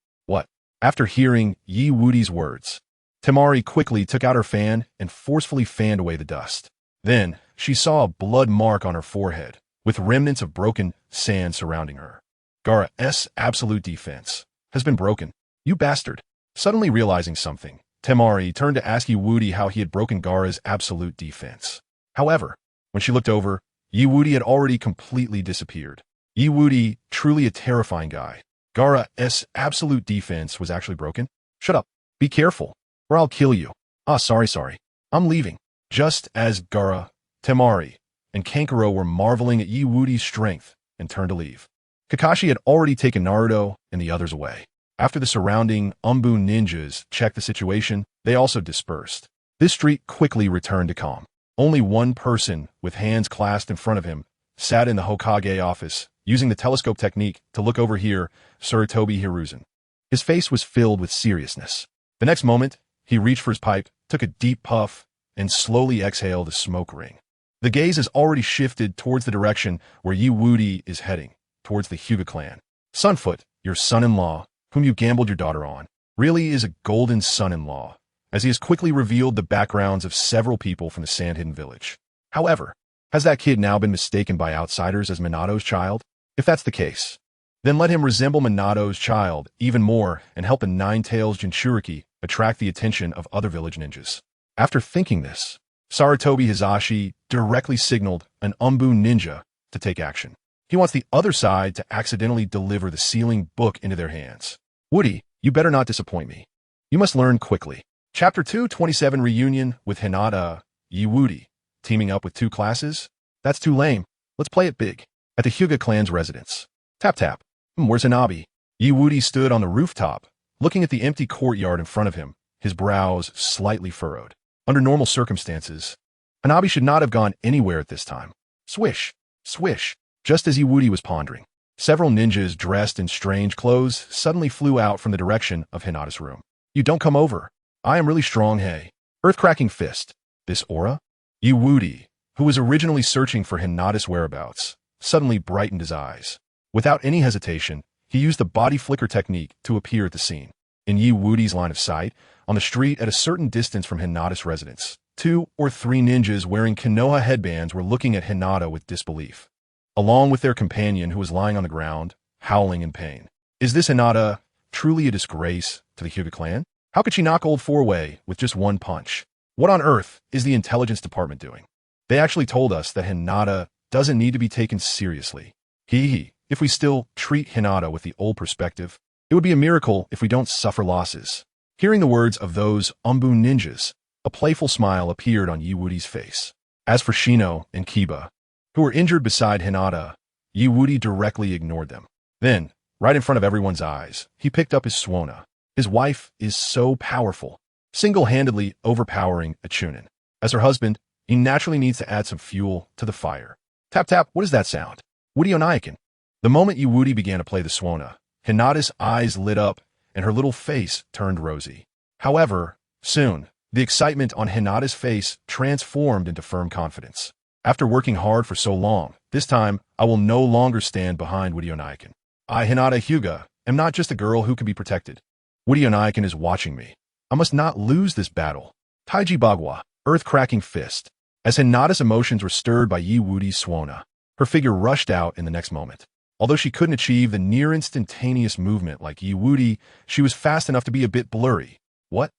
After hearing Wudi's words, Temari quickly took out her fan and forcefully fanned away the dust. Then, she saw a blood mark on her forehead, with remnants of broken sand surrounding her. Gaara's absolute defense has been broken. You bastard. Suddenly realizing something, Temari turned to ask Wudi how he had broken Gaara's absolute defense. However, when she looked over, Wudi had already completely disappeared. Wudi, truly a terrifying guy. Gaara's absolute defense was actually broken? Shut up. Be careful, or I'll kill you. Sorry. I'm leaving. Just as Gaara, Temari, and Kankuro were marveling at Wudi's strength and turned to leave, Kakashi had already taken Naruto and the others away. After the surrounding Anbu ninjas checked the situation, they also dispersed. This street quickly returned to calm. Only one person, with hands clasped in front of him, sat in the Hokage office, using the telescope technique to look over here, Sarutobi Hiruzen. His face was filled with seriousness. The next moment, he reached for his pipe, took a deep puff, and slowly exhaled a smoke ring. The gaze has already shifted towards the direction where Wudi is heading, towards the Hyuga clan. Sunfoot, your son-in-law, whom you gambled your daughter on, really is a golden son-in-law, as he has quickly revealed the backgrounds of several people from the Sand-Hidden Village. However, has that kid now been mistaken by outsiders as Minato's child? If that's the case, Then let him resemble Minato's child even more and help the Nine-Tails Jinchuriki attract the attention of other village ninjas. After thinking this, Sarutobi Hizashi directly signaled an Anbu ninja to take action. He wants the other side to accidentally deliver the sealing book into their hands. Woody, you better not disappoint me. You must learn quickly. Chapter 227 Reunion with Hinata, Woody. Teaming up with two classes? That's too lame. Let's play it big. At the Hyuga clan's residence. Tap tap. Where's Hanabi? Woody stood on the rooftop, looking at the empty courtyard in front of him, his brows slightly furrowed. Under normal circumstances, Hanabi should not have gone anywhere at this time. Swish, swish. Just as Woody was pondering, several ninjas dressed in strange clothes suddenly flew out from the direction of Hinata's room. You don't come over. I am really strong, hey. Earth-cracking fist. This aura? Woody, who was originally searching for Hinata's whereabouts, suddenly brightened his eyes. Without any hesitation, he used the body flicker technique to appear at the scene. In Woody's line of sight, on the street at a certain distance from Hinata's residence, 2 or 3 ninjas wearing Konoha headbands were looking at Hinata with disbelief, along with their companion who was lying on the ground, howling in pain. Is this Hinata truly a disgrace to the Hyuga clan? How could she knock old Four away with just one punch? What on earth is the intelligence department doing? They actually told us that Hinata doesn't need to be taken seriously. If we still treat Hinata with the old perspective, it would be a miracle if we don't suffer losses. Hearing the words of those Anbu ninjas, a playful smile appeared on Woody's face. As for Shino and Kiba, who were injured beside Hinata, Woody directly ignored them. Then, right in front of everyone's eyes, he picked up his Suona. His wife is so powerful, single-handedly overpowering a Chunin. As her husband, he naturally needs to add some fuel to the fire. Tap tap, what does that sound? Woody Onaikin. The moment Woody began to play the Suona, Hinata's eyes lit up and her little face turned rosy. However, soon, the excitement on Hinata's face transformed into firm confidence. After working hard for so long, this time I will no longer stand behind Woody Onaikin. I, Hinata Hyuga, am not just a girl who can be protected. Woody Onaikin is watching me. I must not lose this battle. Taiji Bagua, earth-cracking fist. As Hinata's emotions were stirred by Woody's Suona, her figure rushed out in the next moment. Although she couldn't achieve the near-instantaneous movement like Woody, she was fast enough to be a bit blurry. What?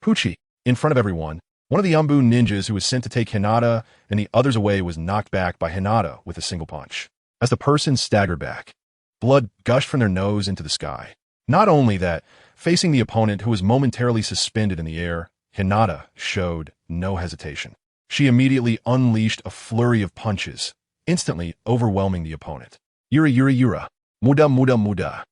Pucci, in front of everyone, one of the Anbu ninjas who was sent to take Hinata and the others away was knocked back by Hinata with a single punch. As the person staggered back, blood gushed from their nose into the sky. Not only that, facing the opponent who was momentarily suspended in the air, Hinata showed no hesitation. She immediately unleashed a flurry of punches, instantly overwhelming the opponent. Yura, muda.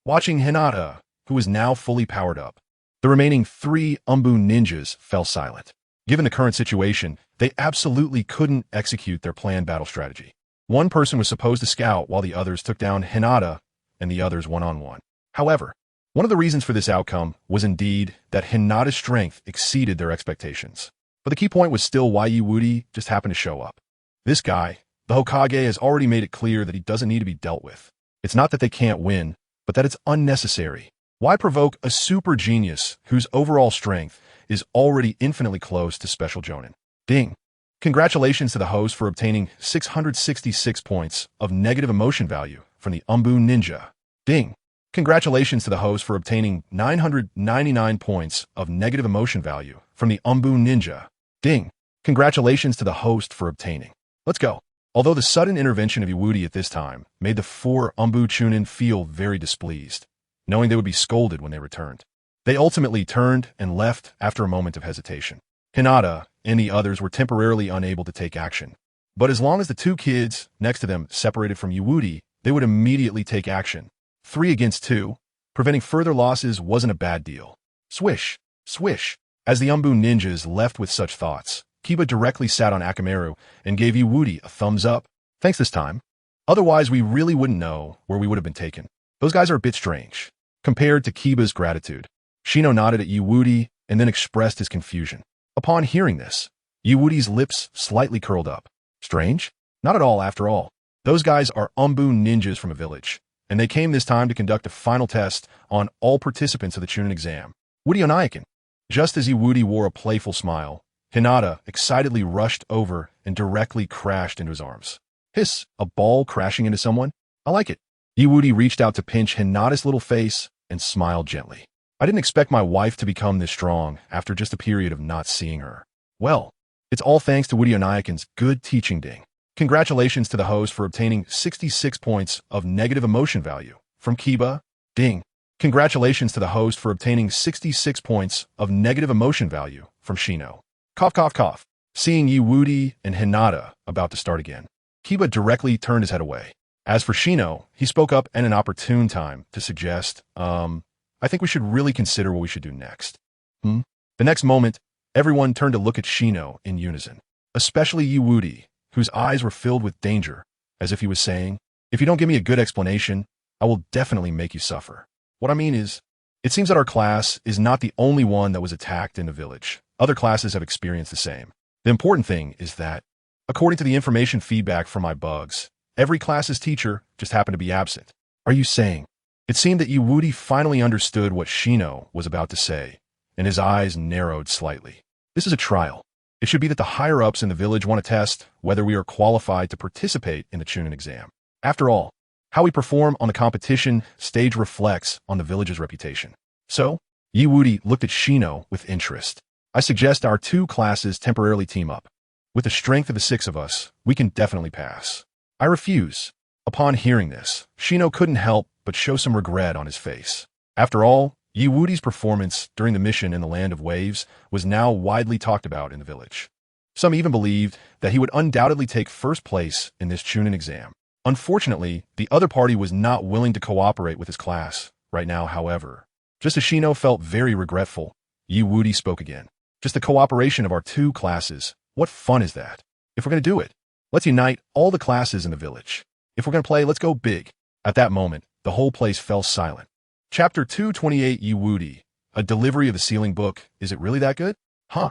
Watching Hinata, who was now fully powered up, the remaining 3 Anbu ninjas fell silent. Given the current situation, they absolutely couldn't execute their planned battle strategy. One person was supposed to scout while the others took down Hinata and the others one-on-one. However, one of the reasons for this outcome was indeed that Hinata's strength exceeded their expectations. But the key point was still why Woody just happened to show up. This guy, the Hokage, has already made it clear that he doesn't need to be dealt with. It's not that they can't win, but that it's unnecessary. Why provoke a super genius whose overall strength is already infinitely close to Special Jonin? Ding. Congratulations to the host for obtaining 666 points of negative emotion value from the Anbu ninja. Ding. Congratulations to the host for obtaining 999 points of negative emotion value from the Anbu ninja. Ding. Congratulations to the host for obtaining. Let's go. Although the sudden intervention of Woody at this time made the 4 Anbu Chunin feel very displeased, knowing they would be scolded when they returned, they ultimately turned and left after a moment of hesitation. Hinata and the others were temporarily unable to take action, but as long as the 2 kids next to them separated from Woody, they would immediately take action. 3 against 2, preventing further losses wasn't a bad deal. Swish, swish. As the Anbu ninjas left with such thoughts, Kiba directly sat on Akamaru and gave Woody a thumbs up. Thanks this time. Otherwise, we really wouldn't know where we would have been taken. Those guys are a bit strange, compared to Kiba's gratitude. Shino nodded at Woody and then expressed his confusion. Upon hearing this, Woody's lips slightly curled up. Strange? Not at all, after all. Those guys are Anbu ninjas from a village, and they came this time to conduct a final test on all participants of the Chunin exam. Woody Onaikin. Just as Woody wore a playful smile, Hinata excitedly rushed over and directly crashed into his arms. Hiss, a ball crashing into someone? I like it. Woody reached out to pinch Hinata's little face and smiled gently. I didn't expect my wife to become this strong after just a period of not seeing her. Well, it's all thanks to Wudionayakin's good teaching ding. Congratulations to the host for obtaining 66 points of negative emotion value from Kiba. Ding. Congratulations to the host for obtaining 66 points of negative emotion value from Shino. Cough, cough, cough. Seeing Woody and Hinata about to start again, Kiba directly turned his head away. As for Shino, he spoke up at an opportune time to suggest, I think we should really consider what we should do next. The next moment, everyone turned to look at Shino in unison, especially Woody, whose eyes were filled with danger, as if he was saying, if you don't give me a good explanation, I will definitely make you suffer. What I mean is, it seems that our class is not the only one that was attacked in the village. Other classes have experienced the same. The important thing is that, according to the information feedback from my bugs, every class's teacher just happened to be absent. Are you saying? It seemed that Woody finally understood what Shino was about to say, and his eyes narrowed slightly. This is a trial. It should be that the higher-ups in the village want to test whether we are qualified to participate in the Chunin exam. After all, how we perform on the competition stage reflects on the village's reputation. So, Woody looked at Shino with interest. I suggest our two classes temporarily team up. With the strength of the six of us, we can definitely pass. I refuse. Upon hearing this, Shino couldn't help but show some regret on his face. After all, Woody's performance during the mission in the Land of Waves was now widely talked about in the village. Some even believed that he would undoubtedly take first place in this Chunin exam. Unfortunately, the other party was not willing to cooperate with his class right now, however. Just as Shino felt very regretful, Woody spoke again. Just the cooperation of our two classes. What fun is that? If we're going to do it, let's unite all the classes in the village. If we're going to play, let's go big. At that moment, the whole place fell silent. Chapter 228 Woody, a delivery of the sealing book. Is it really that good? Huh.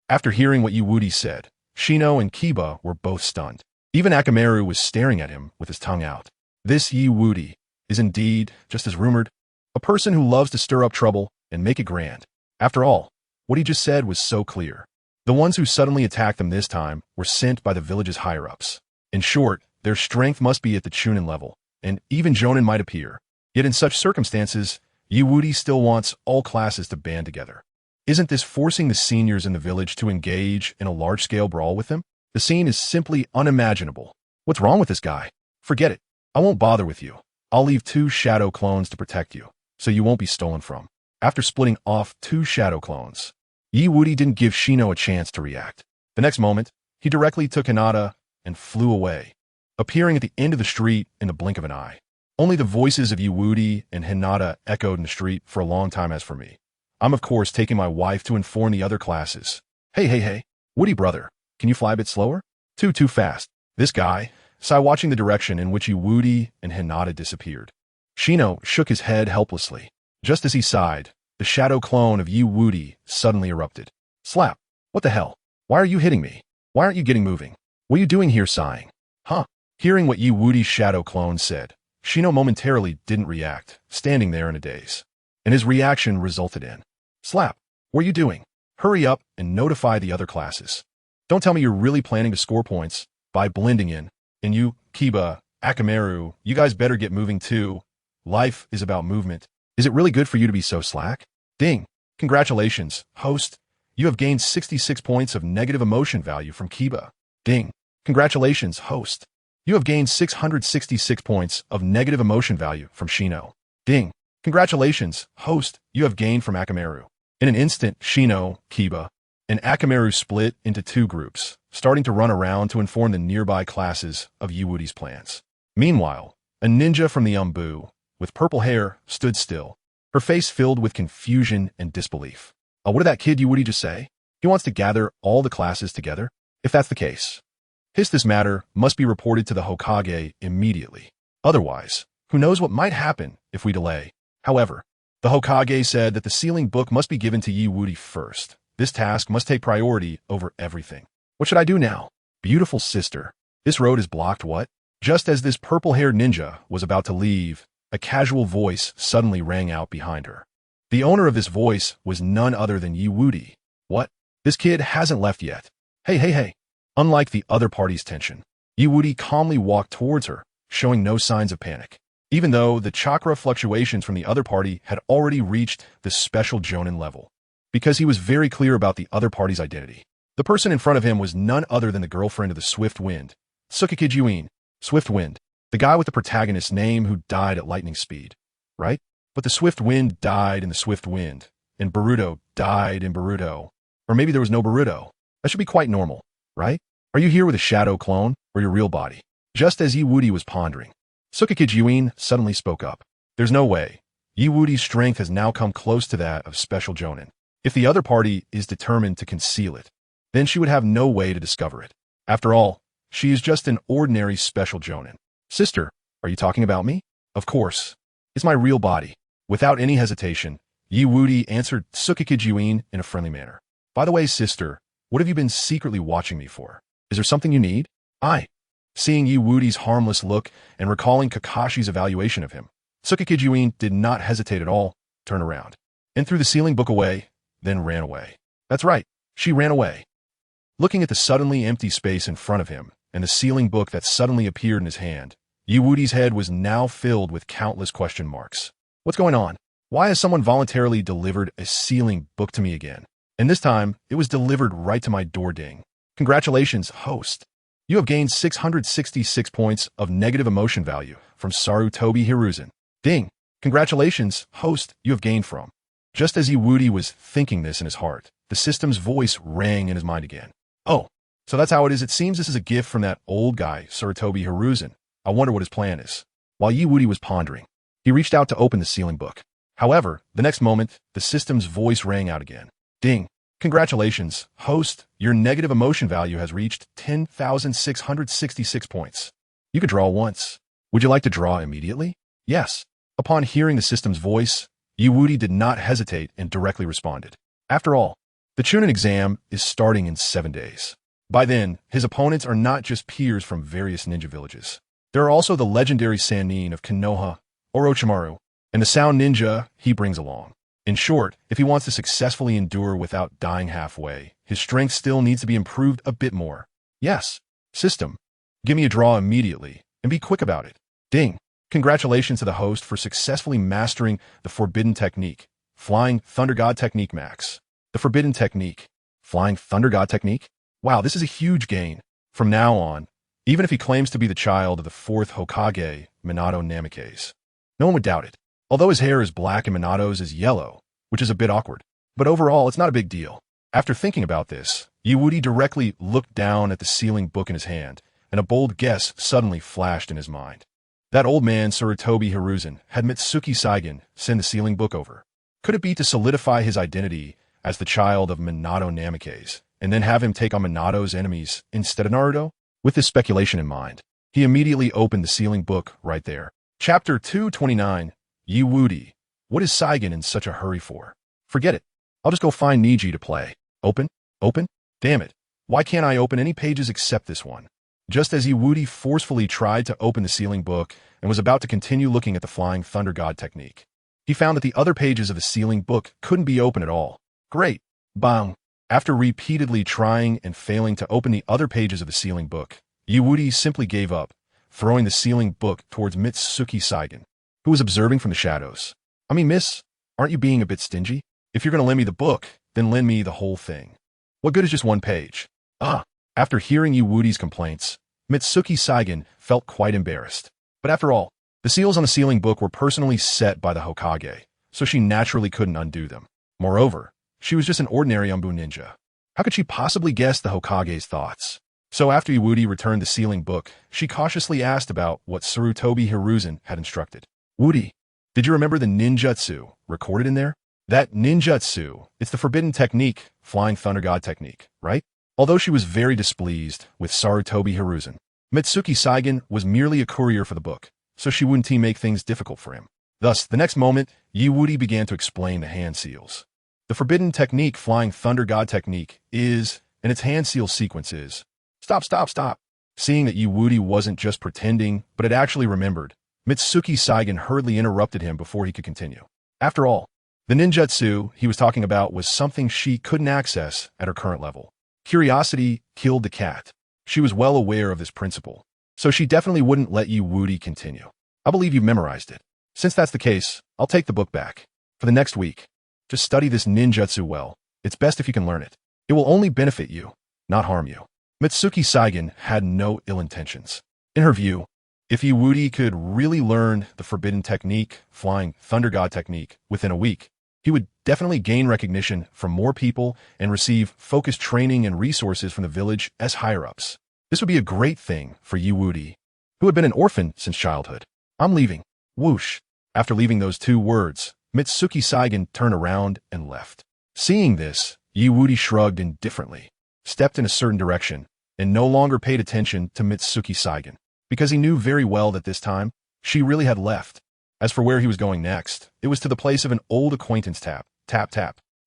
After hearing what Woody said, Shino and Kiba were both stunned. Even Akamaru was staring at him with his tongue out. This Woody is indeed, just as rumored, a person who loves to stir up trouble and make it grand. After all, what he just said was so clear. The ones who suddenly attacked them this time were sent by the village's higher-ups. In short, their strength must be at the Chunin level, and even Jonin might appear. Yet in such circumstances, Woody still wants all classes to band together. Isn't this forcing the seniors in the village to engage in a large-scale brawl with him? The scene is simply unimaginable. What's wrong with this guy? Forget it. I won't bother with you. I'll leave 2 shadow clones to protect you, so you won't be stolen from. After splitting off 2 shadow clones, Woody didn't give Shino a chance to react. The next moment, he directly took Hinata and flew away, appearing at the end of the street in the blink of an eye. Only the voices of Woody and Hinata echoed in the street for a long time. As for me, I'm of course taking my wife to inform the other classes. Hey, Woody brother, can you fly a bit slower? Too fast. This guy sighed, watching the direction in which Woody and Hinata disappeared. Shino shook his head helplessly. Just as he sighed, the shadow clone of Woody suddenly erupted. Slap! What the hell? Why are you hitting me? Why aren't you getting moving? What are you doing here sighing? Huh? Hearing what Woody's shadow clone said, Shino momentarily didn't react, standing there in a daze. And his reaction resulted in, Slap! What are you doing? Hurry up and notify the other classes. Don't tell me you're really planning to score points by blending in. And you, Kiba, Akamaru, you guys better get moving too. Life is about movement. Is it really good for you to be so slack? Ding! Congratulations, host. You have gained 66 points of negative emotion value from Kiba. Ding! Congratulations, host. You have gained 666 points of negative emotion value from Shino. Ding! Congratulations, host. You have gained from Akamaru. In an instant, Shino, Kiba, and Akamaru split into 2 groups, starting to run around to inform the nearby classes of Woody's plans. Meanwhile, a ninja from the Anbu, with purple hair, stood still, her face filled with confusion and disbelief. What did that kid Woody just say? He wants to gather all the classes together? If that's the case, this matter must be reported to the Hokage immediately. Otherwise, who knows what might happen if we delay. However, the Hokage said that the sealing book must be given to Woody first. This task must take priority over everything. What should I do now? Beautiful sister, this road is blocked. What? Just as this purple-haired ninja was about to leave, a casual voice suddenly rang out behind her. The owner of this voice was none other than Woody. What? This kid hasn't left yet. Hey. Unlike the other party's tension, Woody calmly walked towards her, showing no signs of panic. even though the chakra fluctuations from the other party had already reached the special Jonin level, because he was very clear about the other party's identity. The person in front of him was none other than the girlfriend of the Swift Wind, Tsukaki Juin, Swift Wind, the guy with the protagonist's name who died at lightning speed, right? But the Swift Wind died in the Swift Wind, and Boruto died in Boruto. Or maybe there was no Boruto. That should be quite normal, right? Are you here with a shadow clone, or your real body? Just as Yiwudi was pondering, Tsukaki Juin suddenly spoke up. There's no way. Yiwudi's strength has now come close to that of Special Jonin. If the other party is determined to conceal it, then she would have no way to discover it. After all, she is just an ordinary Special Jonin. Sister, are you talking about me? Of course. It's my real body. Without any hesitation, Yiwudi answered Tsukaki Juin in a friendly manner. By the way, sister, what have you been secretly watching me for? Is there something you need? Seeing Yiwudi's harmless look and recalling Kakashi's evaluation of him, Tsukaki Juin did not hesitate at all, turned around, and threw the sealing book away, then ran away. That's right, she ran away. Looking at the suddenly empty space in front of him and the sealing book that suddenly appeared in his hand, Yiwudi's head was now filled with countless question marks. What's going on? Why has someone voluntarily delivered a sealing book to me again? And this time, it was delivered right to my door ding. Congratulations, host. You have gained 666 points of negative emotion value from Sarutobi Hiruzen. Ding. Congratulations, host, you have gained from. Just as Yiwudi was thinking this in his heart, the system's voice rang in his mind again. Oh, so that's how it is. It seems this is a gift from that old guy, Sarutobi Hiruzen. I wonder what his plan is. While Yiwudi was pondering, he reached out to open the sealing book. However, the next moment, the system's voice rang out again. Ding. Congratulations, host. Your negative emotion value has reached 10,666 points. You could draw once. Would you like to draw immediately? Yes. Upon hearing the system's voice, Yiwudi did not hesitate and directly responded. After all, the Chunin exam is starting in 7 days. By then, his opponents are not just peers from various ninja villages. There are also the legendary Sannin of Konoha, Orochimaru, and the sound ninja he brings along. In short, if he wants to successfully endure without dying halfway, his strength still needs to be improved a bit more. Yes. System. Give me a draw immediately, and be quick about it. Ding. Congratulations to the host for successfully mastering the Forbidden Technique, Flying Thunder God Technique Max. The Forbidden Technique, Flying Thunder God Technique? Wow, this is a huge gain. From now on, even if he claims to be the child of the fourth Hokage, Minato Namikaze, no one would doubt it. Although his hair is black and Minato's is yellow, which is a bit awkward. But overall, it's not a big deal. After thinking about this, Yiwudi directly looked down at the sealing book in his hand, and a bold guess suddenly flashed in his mind. That old man, Sarutobi Hiruzen, had Mitsuki Saigen send the sealing book over. Could it be to solidify his identity as the child of Minato Namikaze, and then have him take on Minato's enemies instead of Naruto? With this speculation in mind, he immediately opened the sealing book right there. Chapter 229. Yiwudi, what is Saigen in such a hurry for? Forget it. I'll just go find Neji to play. Open? Open? Damn it. Why can't I open any pages except this one? Just as Yiwudi forcefully tried to open the sealing book and was about to continue looking at the Flying Thunder God technique, he found that the other pages of the sealing book couldn't be open at all. Great. Bang. After repeatedly trying and failing to open the other pages of the sealing book, Yiwudi simply gave up, throwing the sealing book towards Mitsuki Saigen, who was observing from the shadows. I mean, miss, aren't you being a bit stingy? If you're going to lend me the book, then lend me the whole thing. What good is just one page? After hearing Yiwudi's complaints, Mitsuki Saigen felt quite embarrassed. But after all, the seals on the sealing book were personally set by the Hokage, so she naturally couldn't undo them. Moreover, she was just an ordinary Anbu ninja. How could she possibly guess the Hokage's thoughts? So after Yiwudi returned the sealing book, she cautiously asked about what Sarutobi Hiruzen had instructed. Wudi, did you remember the ninjutsu recorded in there? That ninjutsu, it's the forbidden technique, Flying Thunder God technique, right? Although she was very displeased with Sarutobi Hiruzen, Mitsuki Saigen was merely a courier for the book, so she wouldn't make things difficult for him. Thus, the next moment, Yiwudi began to explain the hand seals. The forbidden technique, Flying Thunder God technique, is, and its hand seal sequence is. Stop. Seeing that Yiwudi wasn't just pretending, but had actually remembered, Mitsuki Saigen hurriedly interrupted him before he could continue. After all, the ninjutsu he was talking about was something she couldn't access at her current level. Curiosity killed the cat. She was well aware of this principle, so she definitely wouldn't let Yiwudi continue. I believe you've memorized it. Since that's the case, I'll take the book back. For the next week, just study this ninjutsu well. It's best if you can learn it. It will only benefit you, not harm you. Mitsuki Saigen had no ill intentions. In her view, if Wudi could really learn the forbidden technique, Flying Thunder God technique, within a week, he would definitely gain recognition from more people and receive focused training and resources from the village as higher-ups. This would be a great thing for Wudi, who had been an orphan since childhood. I'm leaving. Whoosh. After leaving those two words, Mitsuki Saigen turned around and left. Seeing this, Wudi shrugged indifferently, stepped in a certain direction, and no longer paid attention to Mitsuki Saigen, because he knew very well that this time, she really had left. As for where he was going next, it was to the place of an old acquaintance tap,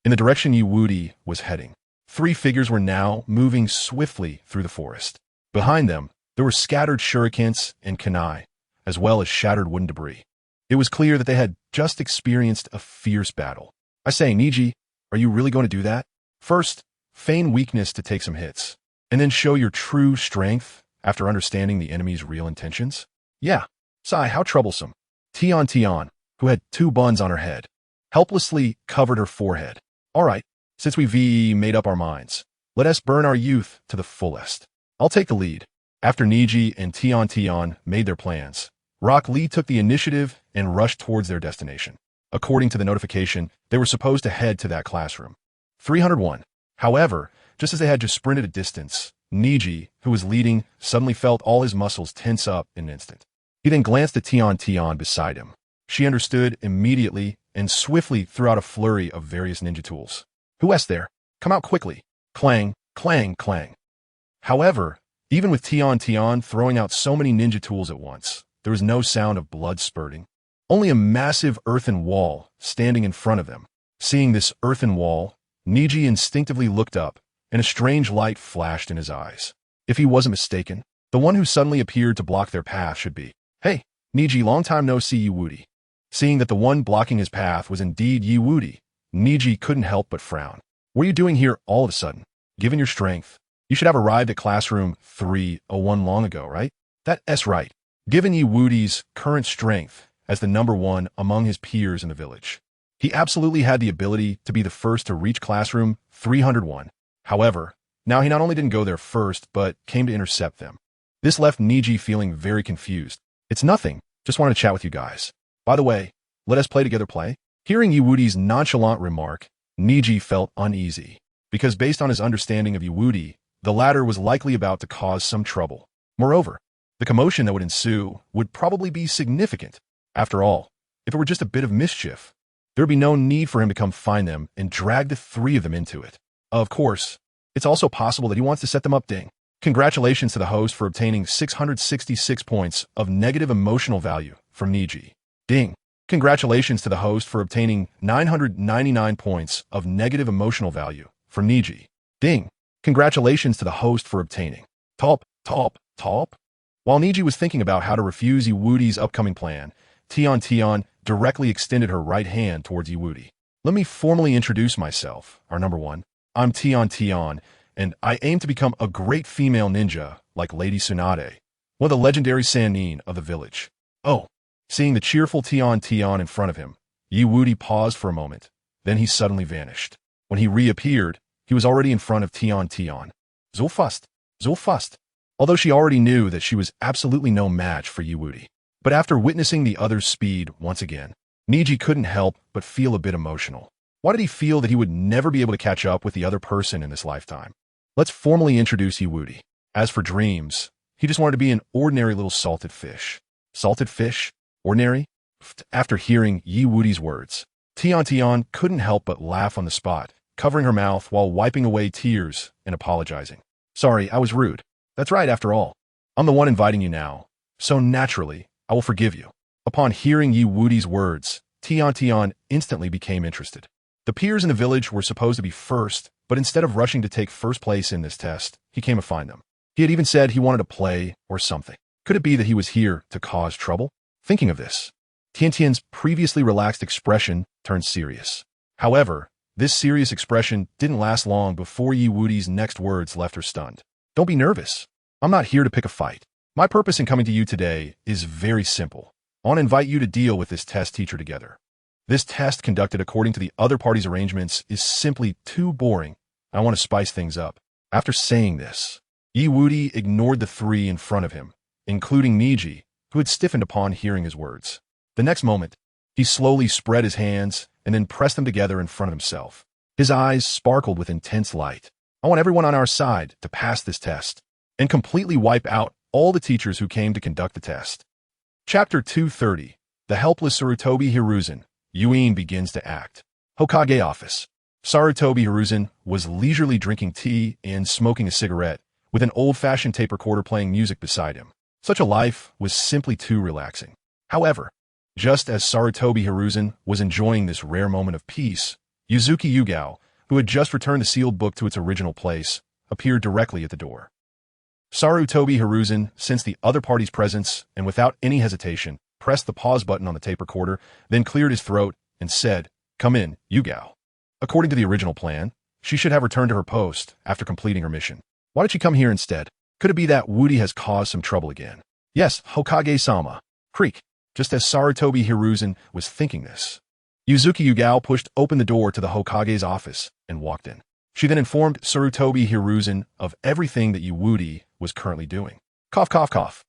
in the direction Wudi was heading. Three figures were now moving swiftly through the forest. Behind them, there were scattered shurikens and kunai, as well as shattered wooden debris. It was clear that they had just experienced a fierce battle. I say, Neji, are you really going to do that? First, feign weakness to take some hits, and then show your true strength after understanding the enemy's real intentions? Yeah. Sigh, how troublesome. Tian, who had two buns on her head, helplessly covered her forehead. All right, since we've made up our minds, let us burn our youth to the fullest. I'll take the lead. After Neji and Tian made their plans, Rock Lee took the initiative and rushed towards their destination. According to the notification, they were supposed to head to that classroom. 301. However, just as they had just sprinted a distance, Neji, who was leading, suddenly felt all his muscles tense up in an instant. He then glanced at Tian beside him. She understood immediately and swiftly threw out a flurry of various ninja tools. Who there? Come out quickly. Clang, clang, clang. However, even with Tian throwing out so many ninja tools at once, there was no sound of blood spurting. Only a massive earthen wall standing in front of them. Seeing this earthen wall, Neji instinctively looked up, and a strange light flashed in his eyes. If he wasn't mistaken, the one who suddenly appeared to block their path should be, "Hey, Neji, long time no see, Wudi." Seeing that the one blocking his path was indeed Wudi, Neji couldn't help but frown. What are you doing here all of a sudden? Given your strength, you should have arrived at classroom 301 long ago, right? That's right. Given Wudi's current strength as the number one among his peers in the village, he absolutely had the ability to be the first to reach classroom 301. However, now he not only didn't go there first, but came to intercept them. This left Neji feeling very confused. It's nothing, just wanted to chat with you guys. By the way, let us play together play? Hearing Wudi's nonchalant remark, Neji felt uneasy, because based on his understanding of Wudi, the latter was likely about to cause some trouble. Moreover, the commotion that would ensue would probably be significant. After all, if it were just a bit of mischief, there would be no need for him to come find them and drag the three of them into it. Of course, it's also possible that he wants to set them up. Ding. Congratulations to the host for obtaining 666 points of negative emotional value from Neji. Ding. Congratulations to the host for obtaining 999 points of negative emotional value from Neji. Ding. Congratulations to the host for obtaining top. While Neji was thinking about how to refuse Wudi's upcoming plan, Tian directly extended her right hand towards Wudi. Let me formally introduce myself, our number one. I'm Tian, and I aim to become a great female ninja like Lady Tsunade, one of the legendary sannin of the village. Oh, seeing the cheerful Tian in front of him, Wudi paused for a moment, then he suddenly vanished. When he reappeared, he was already in front of Tian. So fast. Although she already knew that she was absolutely no match for Wudi. But after witnessing the other's speed once again, Neji couldn't help but feel a bit emotional. Why did he feel that he would never be able to catch up with the other person in this lifetime? Let's formally introduce Wudi. As for dreams, he just wanted to be an ordinary little salted fish. Salted fish? Ordinary? After hearing Wudi's words, Tian couldn't help but laugh on the spot, covering her mouth while wiping away tears and apologizing. Sorry, I was rude. That's right, after all. I'm the one inviting you now, so naturally, I will forgive you. Upon hearing Wudi's words, Tian instantly became interested. The peers in the village were supposed to be first, but instead of rushing to take first place in this test, he came to find them. He had even said he wanted to play or something. Could it be that he was here to cause trouble? Thinking of this, Tian's previously relaxed expression turned serious. However, this serious expression didn't last long before Wudi's next words left her stunned. Don't be nervous. I'm not here to pick a fight. My purpose in coming to you today is very simple. I want to invite you to deal with this test teacher together. This test conducted according to the other party's arrangements is simply too boring. I want to spice things up. After saying this, Wudi ignored the three in front of him, including Neji, who had stiffened upon hearing his words. The next moment, he slowly spread his hands and then pressed them together in front of himself. His eyes sparkled with intense light. I want everyone on our side to pass this test and completely wipe out all the teachers who came to conduct the test. Chapter 230. The Helpless Sarutobi Hiruzen. Yuin begins to act. Hokage office. Sarutobi Hiruzen was leisurely drinking tea and smoking a cigarette, with an old-fashioned tape recorder playing music beside him. Such a life was simply too relaxing. However, just as Sarutobi Hiruzen was enjoying this rare moment of peace, Yuzuki Yugao, who had just returned the sealed book to its original place, appeared directly at the door. Sarutobi Hiruzen sensed the other party's presence and without any hesitation, pressed the pause button on the tape recorder, then cleared his throat and said, "Come in, Yugao." According to the original plan, she should have returned to her post after completing her mission. Why did she come here instead? Could it be that Wudi has caused some trouble again? Yes, Hokage-sama. Creak. Just as Sarutobi Hiruzen was thinking this, Yuzuki Yugao pushed open the door to the Hokage's office and walked in. She then informed Sarutobi Hiruzen of everything that Wudi was currently doing. Cough, cough, cough.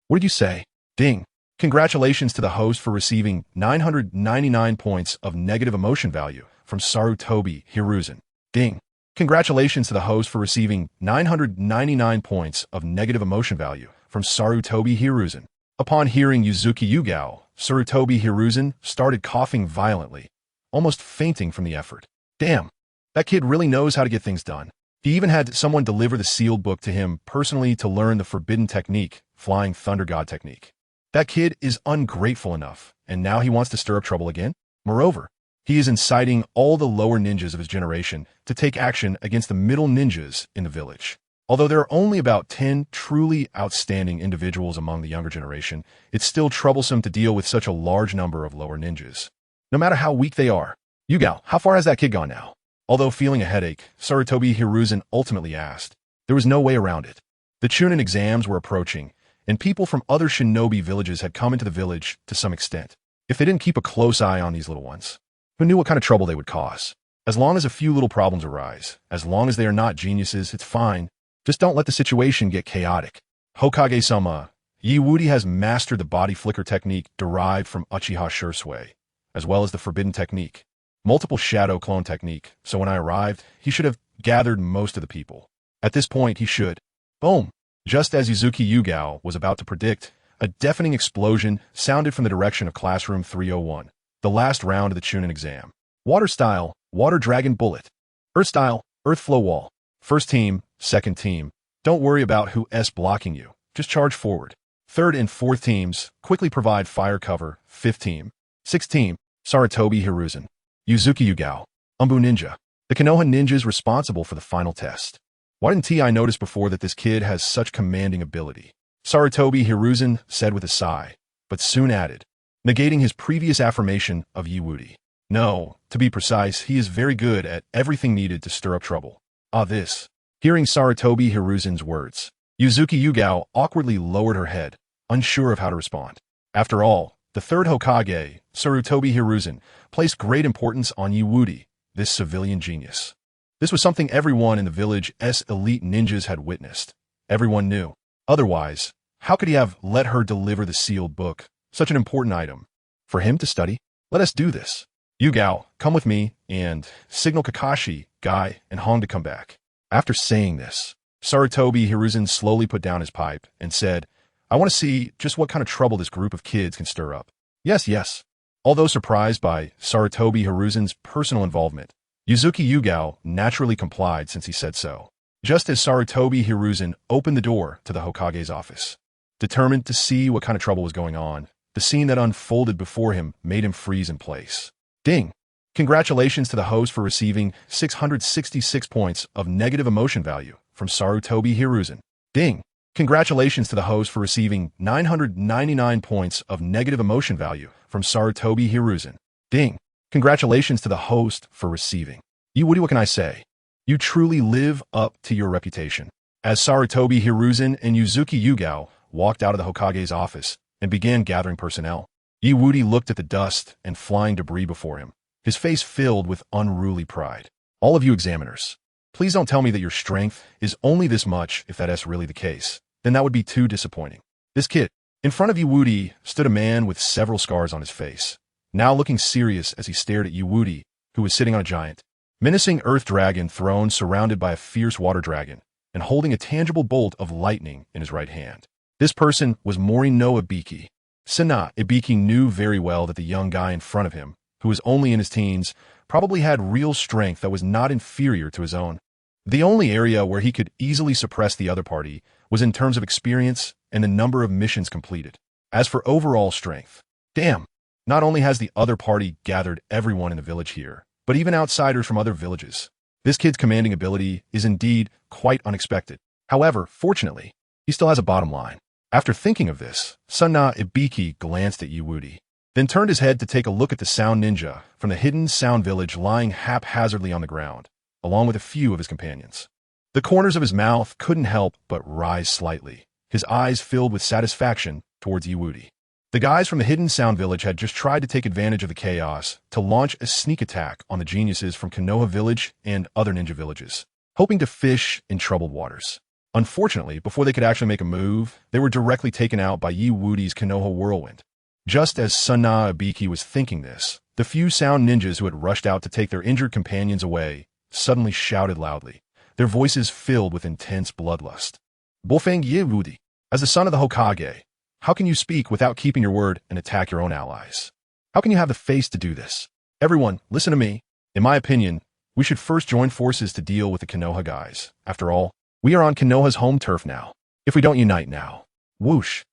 What did you say? Ding. Congratulations to the host for receiving 999 points of negative emotion value from Sarutobi Hiruzen. Ding. Congratulations to the host for receiving 999 points of negative emotion value from Sarutobi Hiruzen. Upon hearing Yuzuki Yugao, Sarutobi Hiruzen started coughing violently, almost fainting from the effort. Damn, that kid really knows how to get things done. He even had someone deliver the sealed book to him personally to learn the forbidden technique, Flying Thunder God technique. That kid is ungrateful enough, and now he wants to stir up trouble again? Moreover, he is inciting all the lower ninjas of his generation to take action against the middle ninjas in the village. Although there are only about 10 truly outstanding individuals among the younger generation, it's still troublesome to deal with such a large number of lower ninjas. No matter how weak they are. Yugao, how far has that kid gone now? Although feeling a headache, Sarutobi Hiruzen ultimately asked. There was no way around it. The Chunin exams were approaching, and people from other shinobi villages had come into the village to some extent. If they didn't keep a close eye on these little ones, who knew what kind of trouble they would cause? As long as a few little problems arise, as long as they are not geniuses, it's fine. Just don't let the situation get chaotic. Hokage-sama, Wudi has mastered the body flicker technique derived from Uchiha Shursui, as well as the forbidden technique, multiple shadow clone technique, so when I arrived, he should have gathered most of the people. At this point, he should. Boom! Just as Yuzuki Yugao was about to predict, a deafening explosion sounded from the direction of Classroom 301, the last round of the Chunin exam. Water style, Water Dragon Bullet. Earth style, Earth Flow Wall. First team, second team, don't worry about who's blocking you. Just charge forward. Third and fourth teams, quickly provide fire cover. Fifth team. Sixth team, Sarutobi Hiruzen. Yuzuki Yugao. Anbu Ninja. The Konoha ninjas responsible for the final test. Why didn't I notice before that this kid has such commanding ability? Sarutobi Hiruzen said with a sigh, but soon added, negating his previous affirmation of Wudi. No, to be precise, he is very good at everything needed to stir up trouble. This. Hearing Sarutobi Hiruzen's words, Yuzuki Yugao awkwardly lowered her head, unsure of how to respond. After all, the third Hokage, Sarutobi Hiruzen, placed great importance on Wudi, this civilian genius. This was something everyone in the village's elite ninjas had witnessed. Everyone knew. Otherwise, how could he have let her deliver the sealed book, such an important item, for him to study? Let us do this. Yugao, come with me, and signal Kakashi, Guy, and Hong to come back. After saying this, Sarutobi Hiruzen slowly put down his pipe and said, I want to see just what kind of trouble this group of kids can stir up. Yes, yes. Although surprised by Sarutobi Hiruzen's personal involvement, Yuzuki Yugao naturally complied since he said so. Just as Sarutobi Hiruzen opened the door to the Hokage's office. Determined to see what kind of trouble was going on, the scene that unfolded before him made him freeze in place. Ding! Congratulations to the host for receiving 666 points of negative emotion value from Sarutobi Hiruzen. Ding! Congratulations to the host for receiving 999 points of negative emotion value from Sarutobi Hiruzen. Ding! Congratulations to the host for receiving. Wudi, what can I say? You truly live up to your reputation. As Sarutobi Hiruzen and Yuzuki Yugao walked out of the Hokage's office and began gathering personnel, Wudi looked at the dust and flying debris before him, his face filled with unruly pride. All of you examiners, please don't tell me that your strength is only this much. If that's really the case, then that would be too disappointing. This kid. In front of Wudi stood a man with several scars on his face, now looking serious as he stared at Wudi, who was sitting on a giant, menacing earth dragon throne surrounded by a fierce water dragon and holding a tangible bolt of lightning in his right hand. This person was Mori no Ibiki. Sana Ibiki knew very well that the young guy in front of him, who was only in his teens, probably had real strength that was not inferior to his own. The only area where he could easily suppress the other party was in terms of experience and the number of missions completed. As for overall strength, damn, not only has the other party gathered everyone in the village here, but even outsiders from other villages. This kid's commanding ability is indeed quite unexpected. However, fortunately, he still has a bottom line. After thinking of this, Sana Ibiki glanced at Wudi, then turned his head to take a look at the sound ninja from the hidden sound village lying haphazardly on the ground, along with a few of his companions. The corners of his mouth couldn't help but rise slightly, his eyes filled with satisfaction towards Wudi. The guys from the hidden sound village had just tried to take advantage of the chaos to launch a sneak attack on the geniuses from Konoha village and other ninja villages, hoping to fish in troubled waters. Unfortunately, before they could actually make a move, they were directly taken out by Wudi's Konoha whirlwind. Just as Sana Ibiki was thinking this, the few sound ninjas who had rushed out to take their injured companions away suddenly shouted loudly, their voices filled with intense bloodlust. Bofang Wudi, as the son of the Hokage, how can you speak without keeping your word and attack your own allies? How can you have the face to do this? Everyone, listen to me. In my opinion, we should first join forces to deal with the Konoha guys. After all, we are on Konoha's home turf now. If we don't unite now. Whoosh.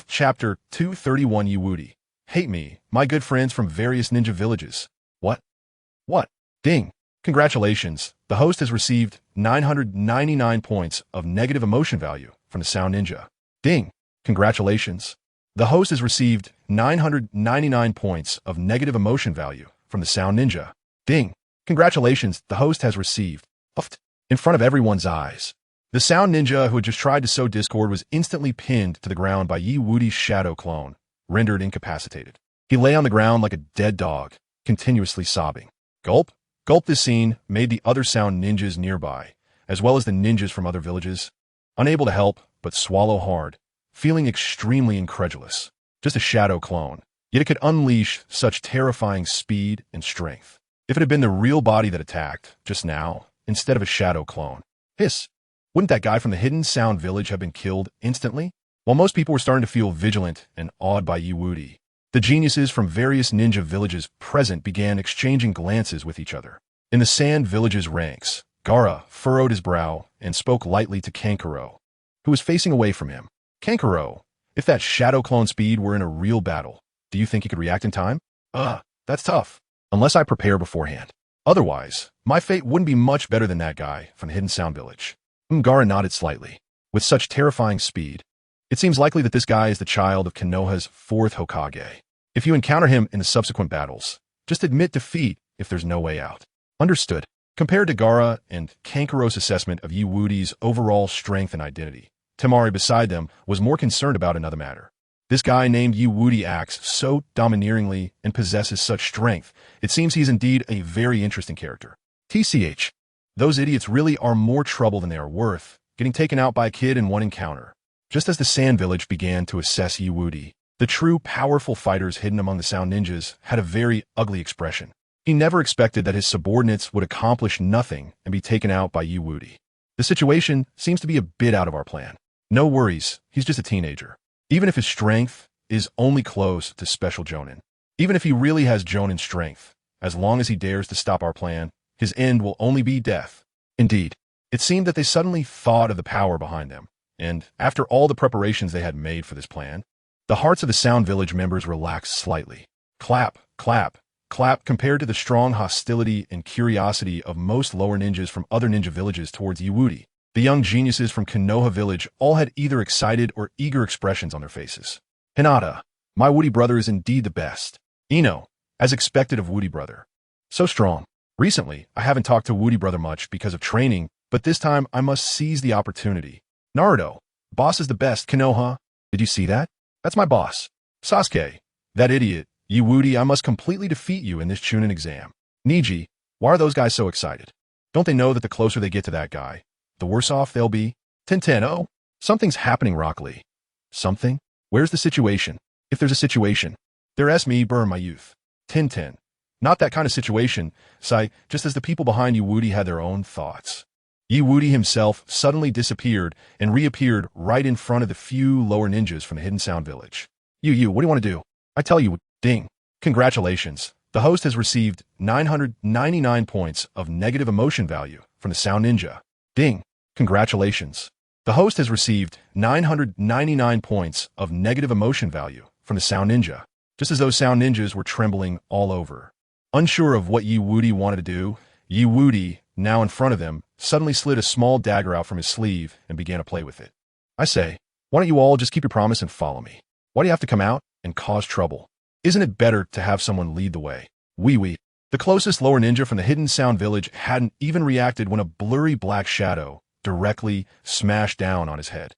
Chapter 231 Wudi. Hate me, my good friends from various ninja villages. What? What? Ding. Congratulations. The host has received 999 points of negative emotion value from the sound ninja. Ding. Congratulations. The host has received 999 points of negative emotion value from the sound ninja. Ding. Congratulations. The host has received. In front of everyone's eyes. The sound ninja who had just tried to sow discord was instantly pinned to the ground by Wudi's shadow clone, rendered incapacitated. He lay on the ground like a dead dog, continuously sobbing. Gulp. Gulp. This scene made the other sound ninjas nearby, as well as the ninjas from other villages, unable to help but swallow hard, feeling extremely incredulous. Just a shadow clone, yet it could unleash such terrifying speed and strength. If it had been the real body that attacked, just now, instead of a shadow clone. Hiss. Wouldn't that guy from the hidden sound village have been killed instantly? While most people were starting to feel vigilant and awed by Wudi, the geniuses from various ninja villages present began exchanging glances with each other. In the sand village's ranks, Gaara furrowed his brow and spoke lightly to Kankuro, who was facing away from him. Kankuro, if that shadow clone speed were in a real battle, do you think he could react in time? That's tough. Unless I prepare beforehand. Otherwise, my fate wouldn't be much better than that guy from the hidden sound village. Gaara nodded slightly. With such terrifying speed, it seems likely that this guy is the child of Konoha's fourth Hokage. If you encounter him in the subsequent battles, just admit defeat if there's no way out. Understood. Compared to Gaara and Kankuro's assessment of Wudi's overall strength and identity, Temari beside them was more concerned about another matter. This guy named Wudi acts so domineeringly and possesses such strength, it seems he's indeed a very interesting character. TCH. Those idiots really are more trouble than they are worth, getting taken out by a kid in one encounter. Just as the Sand Village began to assess Wudi, the true powerful fighters hidden among the Sound Ninjas had a very ugly expression. He never expected that his subordinates would accomplish nothing and be taken out by Wudi. The situation seems to be a bit out of our plan. No worries, he's just a teenager. Even if his strength is only close to Special Jonin. Even if he really has Jonin strength, as long as he dares to stop our plan, his end will only be death. Indeed, it seemed that they suddenly thought of the power behind them, and after all the preparations they had made for this plan, the hearts of the Sound Village members relaxed slightly. Clap, clap, clap compared to the strong hostility and curiosity of most lower ninjas from other ninja villages towards Wudi. The young geniuses from Konoha village all had either excited or eager expressions on their faces. Hinata, my Wudi brother is indeed the best. Ino, as expected of Wudi brother. So strong. Recently, I haven't talked to Wudi brother much because of training, but this time I must seize the opportunity. Naruto, boss is the best, Konoha. Did you see that? That's my boss. Sasuke, That idiot, Wudi, I must completely defeat you in this Chunin exam. Neji, why are those guys so excited? Don't they know that the closer they get to that guy, the worse off they'll be? 10-10, oh, something's happening, Rock Lee. Something? Where's the situation? If there's a situation, there's me, burn my youth. 10-10. Not that kind of situation, Sai, just as the people behind Wudi had their own thoughts. Wudi himself suddenly disappeared and reappeared right in front of the few lower ninjas from the Hidden Sound Village. What do you want to do? I tell you, ding. Congratulations. The host has received 999 points of negative emotion value from the Sound Ninja. Ding. Congratulations. The host has received 999 points of negative emotion value from the Sound Ninja, just as those Sound Ninjas were trembling all over. Unsure of what Wudi wanted to do, Wudi, now in front of them, suddenly slid a small dagger out from his sleeve and began to play with it. I say, why don't you all just keep your promise and follow me? Why do you have to come out and cause trouble? Isn't it better to have someone lead the way? The closest lower ninja from the Hidden Sound Village hadn't even reacted when a blurry black shadow directly smashed down on his head,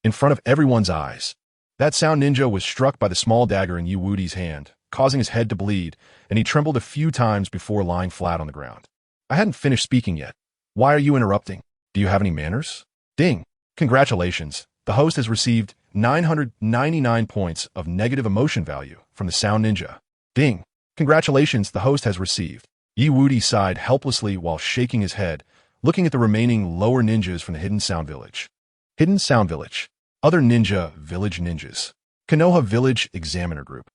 in front of everyone's eyes. That Sound Ninja was struck by the small dagger in Wudi's hand, causing his head to bleed, and he trembled a few times before lying flat on the ground. I hadn't finished speaking yet. Why are you interrupting? Do you have any manners? Ding. Congratulations. The host has received 999 points of negative emotion value from the Sound Ninja. Ding. Congratulations, the host has received. Wudi sighed helplessly while shaking his head, looking at the remaining lower ninjas from the Hidden Sound Village. Hidden Sound Village. Other ninja village ninjas. Konoha Village Examiner Group.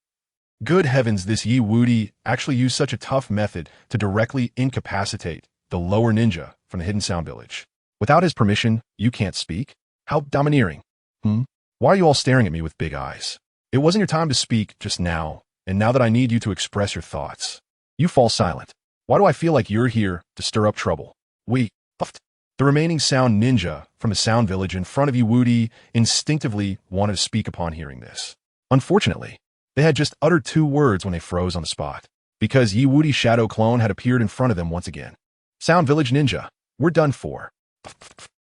Good heavens, this Wudi actually used such a tough method to directly incapacitate the lower ninja from the Hidden Sound Village. Without his permission, you can't speak? How domineering. Why are you all staring at me with big eyes? It wasn't your time to speak just now, and now that I need you to express your thoughts, you fall silent. Why do I feel like you're here to stir up trouble? The remaining Sound Ninja from the Sound Village in front of Wudi instinctively wanted to speak upon hearing this. Unfortunately, they had just uttered 2 words when they froze on the spot, because Wudi's shadow clone had appeared in front of them once again. Sound Village Ninja, we're done for.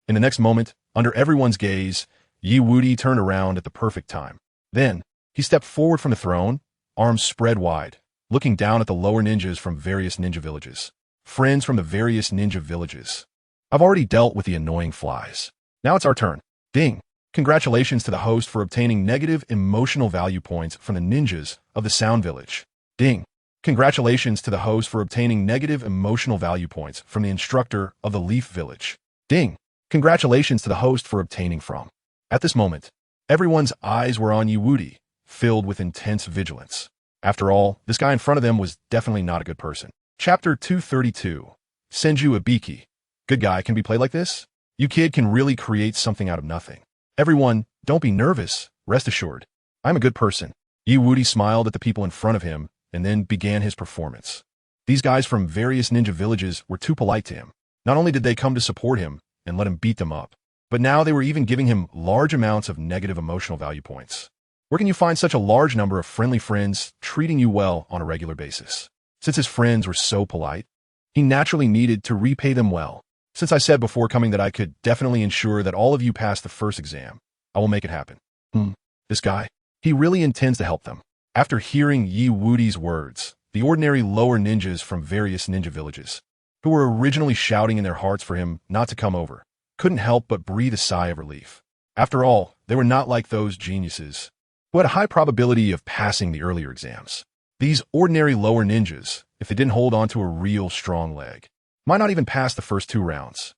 In the next moment, under everyone's gaze, Wudi turned around at the perfect time. Then, he stepped forward from the throne, arms spread wide, looking down at the lower ninjas from various ninja villages. Friends from the various ninja villages. I've already dealt with the annoying flies. Now it's our turn. Ding. Congratulations to the host for obtaining negative emotional value points from the ninjas of the Sound Village. Ding. Congratulations to the host for obtaining negative emotional value points from the instructor of the Leaf Village. Ding. Congratulations to the host for obtaining from. At this moment, everyone's eyes were on Wudi, filled with intense vigilance. After all, this guy in front of them was definitely not a good person. Chapter 232. Senju Ibiki. Good guy can be played like this? You kid can really create something out of nothing. Everyone, don't be nervous. Rest assured. I'm a good person. Wudi smiled at the people in front of him and then began his performance. These guys from various ninja villages were too polite to him. Not only did they come to support him and let him beat them up, but now they were even giving him large amounts of negative emotional value points. Where can you find such a large number of friendly friends treating you well on a regular basis? Since his friends were so polite, he naturally needed to repay them well. Since I said before coming that I could definitely ensure that all of you pass the first exam, I will make it happen. This guy, he really intends to help them. After hearing Wudi's words, the ordinary lower ninjas from various ninja villages, who were originally shouting in their hearts for him not to come over, couldn't help but breathe a sigh of relief. After all, they were not like those geniuses who had a high probability of passing the earlier exams. These ordinary lower ninjas, if they didn't hold on to a real strong leg, might not even pass the first 2 rounds.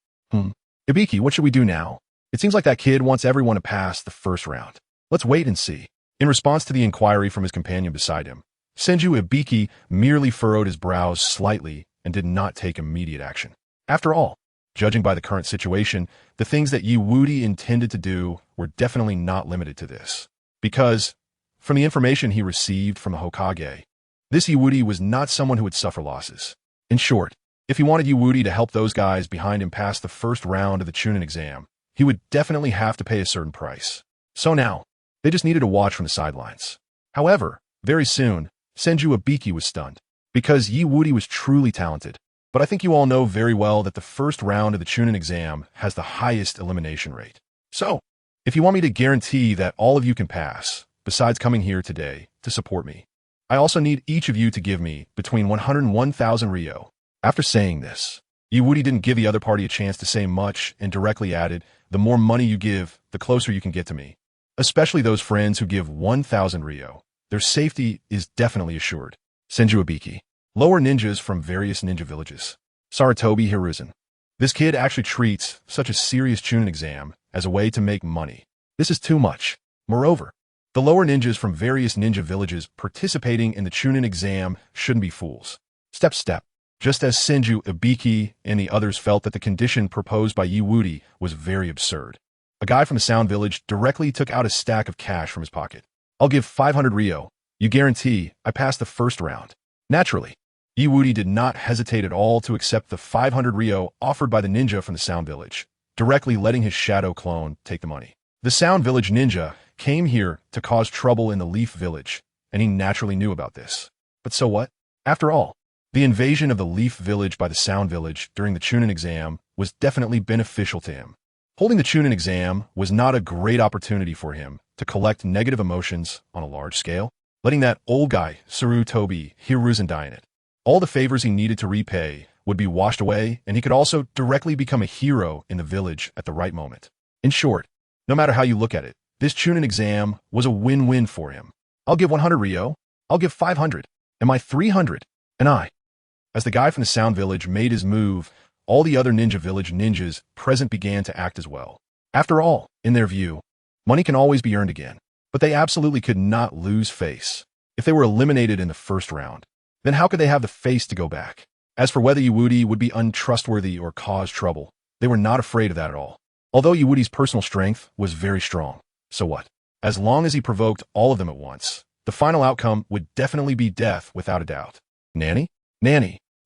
Ibiki, what should we do now? It seems like that kid wants everyone to pass the first round. Let's wait and see. In response to the inquiry from his companion beside him, Senju Ibiki merely furrowed his brows slightly and did not take immediate action. After all, judging by the current situation, the things that Wudi intended to do were definitely not limited to this. Because, from the information he received from the Hokage, this Wudi was not someone who would suffer losses. In short, if he wanted Wudi to help those guys behind him pass the first round of the Chunin exam, he would definitely have to pay a certain price. So now, they just needed to watch from the sidelines. However, very soon, Senju Ibiki was stunned, because Wudi was truly talented. But I think you all know very well that the first round of the Chunin exam has the highest elimination rate. So, if you want me to guarantee that all of you can pass, besides coming here today to support me. I also need each of you to give me between 100 and 1,000 Ryo. After saying this, Wudi didn't give the other party a chance to say much and directly added, the more money you give, the closer you can get to me. Especially those friends who give 1,000 Ryo. Their safety is definitely assured. Senju Ibiki. Lower ninjas from various ninja villages. Sarutobi Hiruzen. This kid actually treats such a serious Chunin exam as a way to make money. This is too much. Moreover, the lower ninjas from various ninja villages participating in the Chunin exam shouldn't be fools. Step. Just as Senju Ibiki and the others felt that the condition proposed by Wudi was very absurd. A guy from the Sound Village directly took out a stack of cash from his pocket. I'll give 500 Ryo. You guarantee I pass the first round. Naturally, Wudi did not hesitate at all to accept the 500 Ryo offered by the ninja from the Sound Village, directly letting his shadow clone take the money. The Sound Village ninja came here to cause trouble in the Leaf Village, and he naturally knew about this. But so what? After all, the invasion of the Leaf Village by the Sound Village during the Chunin exam was definitely beneficial to him. Holding the Chunin exam was not a great opportunity for him to collect negative emotions on a large scale, letting that old guy, Sarutobi Hiruzen, die in it. All the favors he needed to repay would be washed away, and he could also directly become a hero in the village at the right moment. In short, no matter how you look at it, this Chunin exam was a win-win for him. I'll give 100 Ryo. I'll give 500. Am I 300? And I. As the guy from the Sound Village made his move, all the other Ninja Village ninjas present began to act as well. After all, in their view, money can always be earned again, but they absolutely could not lose face. If they were eliminated in the first round, then how could they have the face to go back? As for whether Wudi would be untrustworthy or cause trouble, they were not afraid of that at all. Although Wudi's personal strength was very strong. So what? As long as he provoked all of them at once, the final outcome would definitely be death without a doubt. Nanny?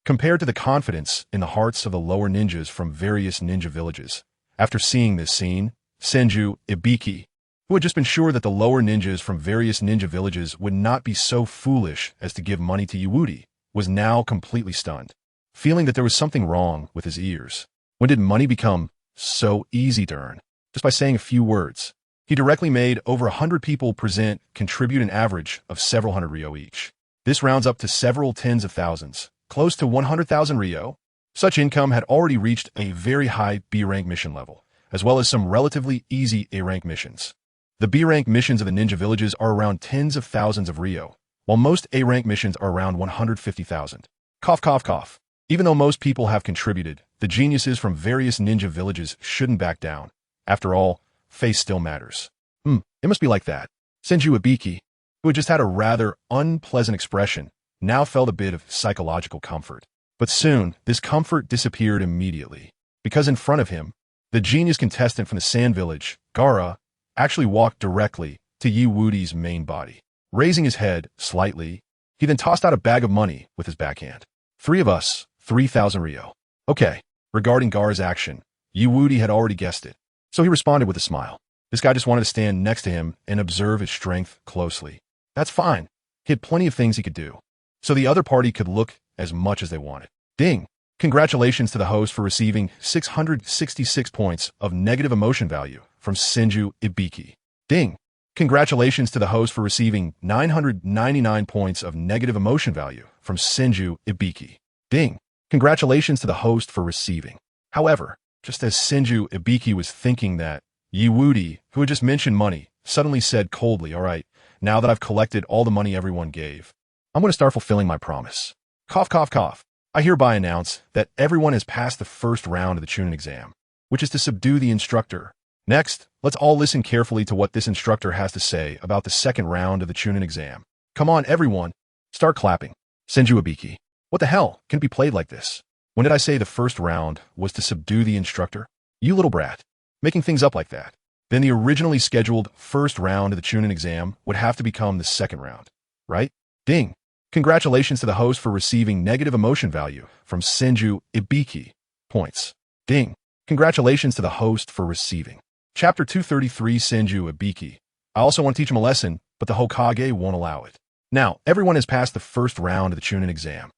Compared to the confidence in the hearts of the lower ninjas from various ninja villages. After seeing this scene, Senju Ibiki, who had just been sure that the lower ninjas from various ninja villages would not be so foolish as to give money to Wudi, was now completely stunned, feeling that there was something wrong with his ears. When did money become so easy to earn? Just by saying a few words. He directly made over 100 people contribute an average of several hundred Ryo each. This rounds up to several tens of thousands, close to 100,000 Ryo. Such income had already reached a very high B-rank mission level, as well as some relatively easy A-rank missions. The B-rank missions of the ninja villages are around tens of thousands of Ryo, while most A-rank missions are around 150,000. Cough. Even though most people have contributed, the geniuses from various ninja villages shouldn't back down. After all, face still matters. It must be like that. Senju Ibiki, who had just had a rather unpleasant expression, now felt a bit of psychological comfort. But soon, this comfort disappeared immediately, because in front of him, the genius contestant from the Sand Village, Gaara, actually walked directly to Wudi's main body. Raising his head slightly, he then tossed out a bag of money with his backhand. 3 of us, 3,000 Ryo. Okay, regarding Gaara's action, Wudi had already guessed it, so he responded with a smile. This guy just wanted to stand next to him and observe his strength closely. That's fine. He had plenty of things he could do, so the other party could look as much as they wanted. Ding! Congratulations to the host for receiving 666 points of negative emotion value from Senju Ibiki. Ding! Congratulations to the host for receiving 999 points of negative emotion value from Senju Ibiki. Ding! Congratulations to the host for receiving. However, just as Senju Ibiki was thinking that, Wudi, who had just mentioned money, suddenly said coldly, all right, now that I've collected all the money everyone gave, I'm going to start fulfilling my promise. Cough. I hereby announce that everyone has passed the first round of the Chunin exam, which is to subdue the instructor. Next, let's all listen carefully to what this instructor has to say about the second round of the Chunin exam. Come on, everyone. Start clapping. Senju Ibiki. What the hell can it be played like this? When did I say the first round was to subdue the instructor? You little brat. Making things up like that. Then the originally scheduled first round of the Chunin exam would have to become the second round, right? Ding! Congratulations to the host for receiving negative emotion value from Senju Ibiki. Points. Ding! Congratulations to the host for receiving. Chapter 233 Senju Ibiki. I also want to teach him a lesson, but the Hokage won't allow it. Now, everyone has passed the first round of the Chunin exam.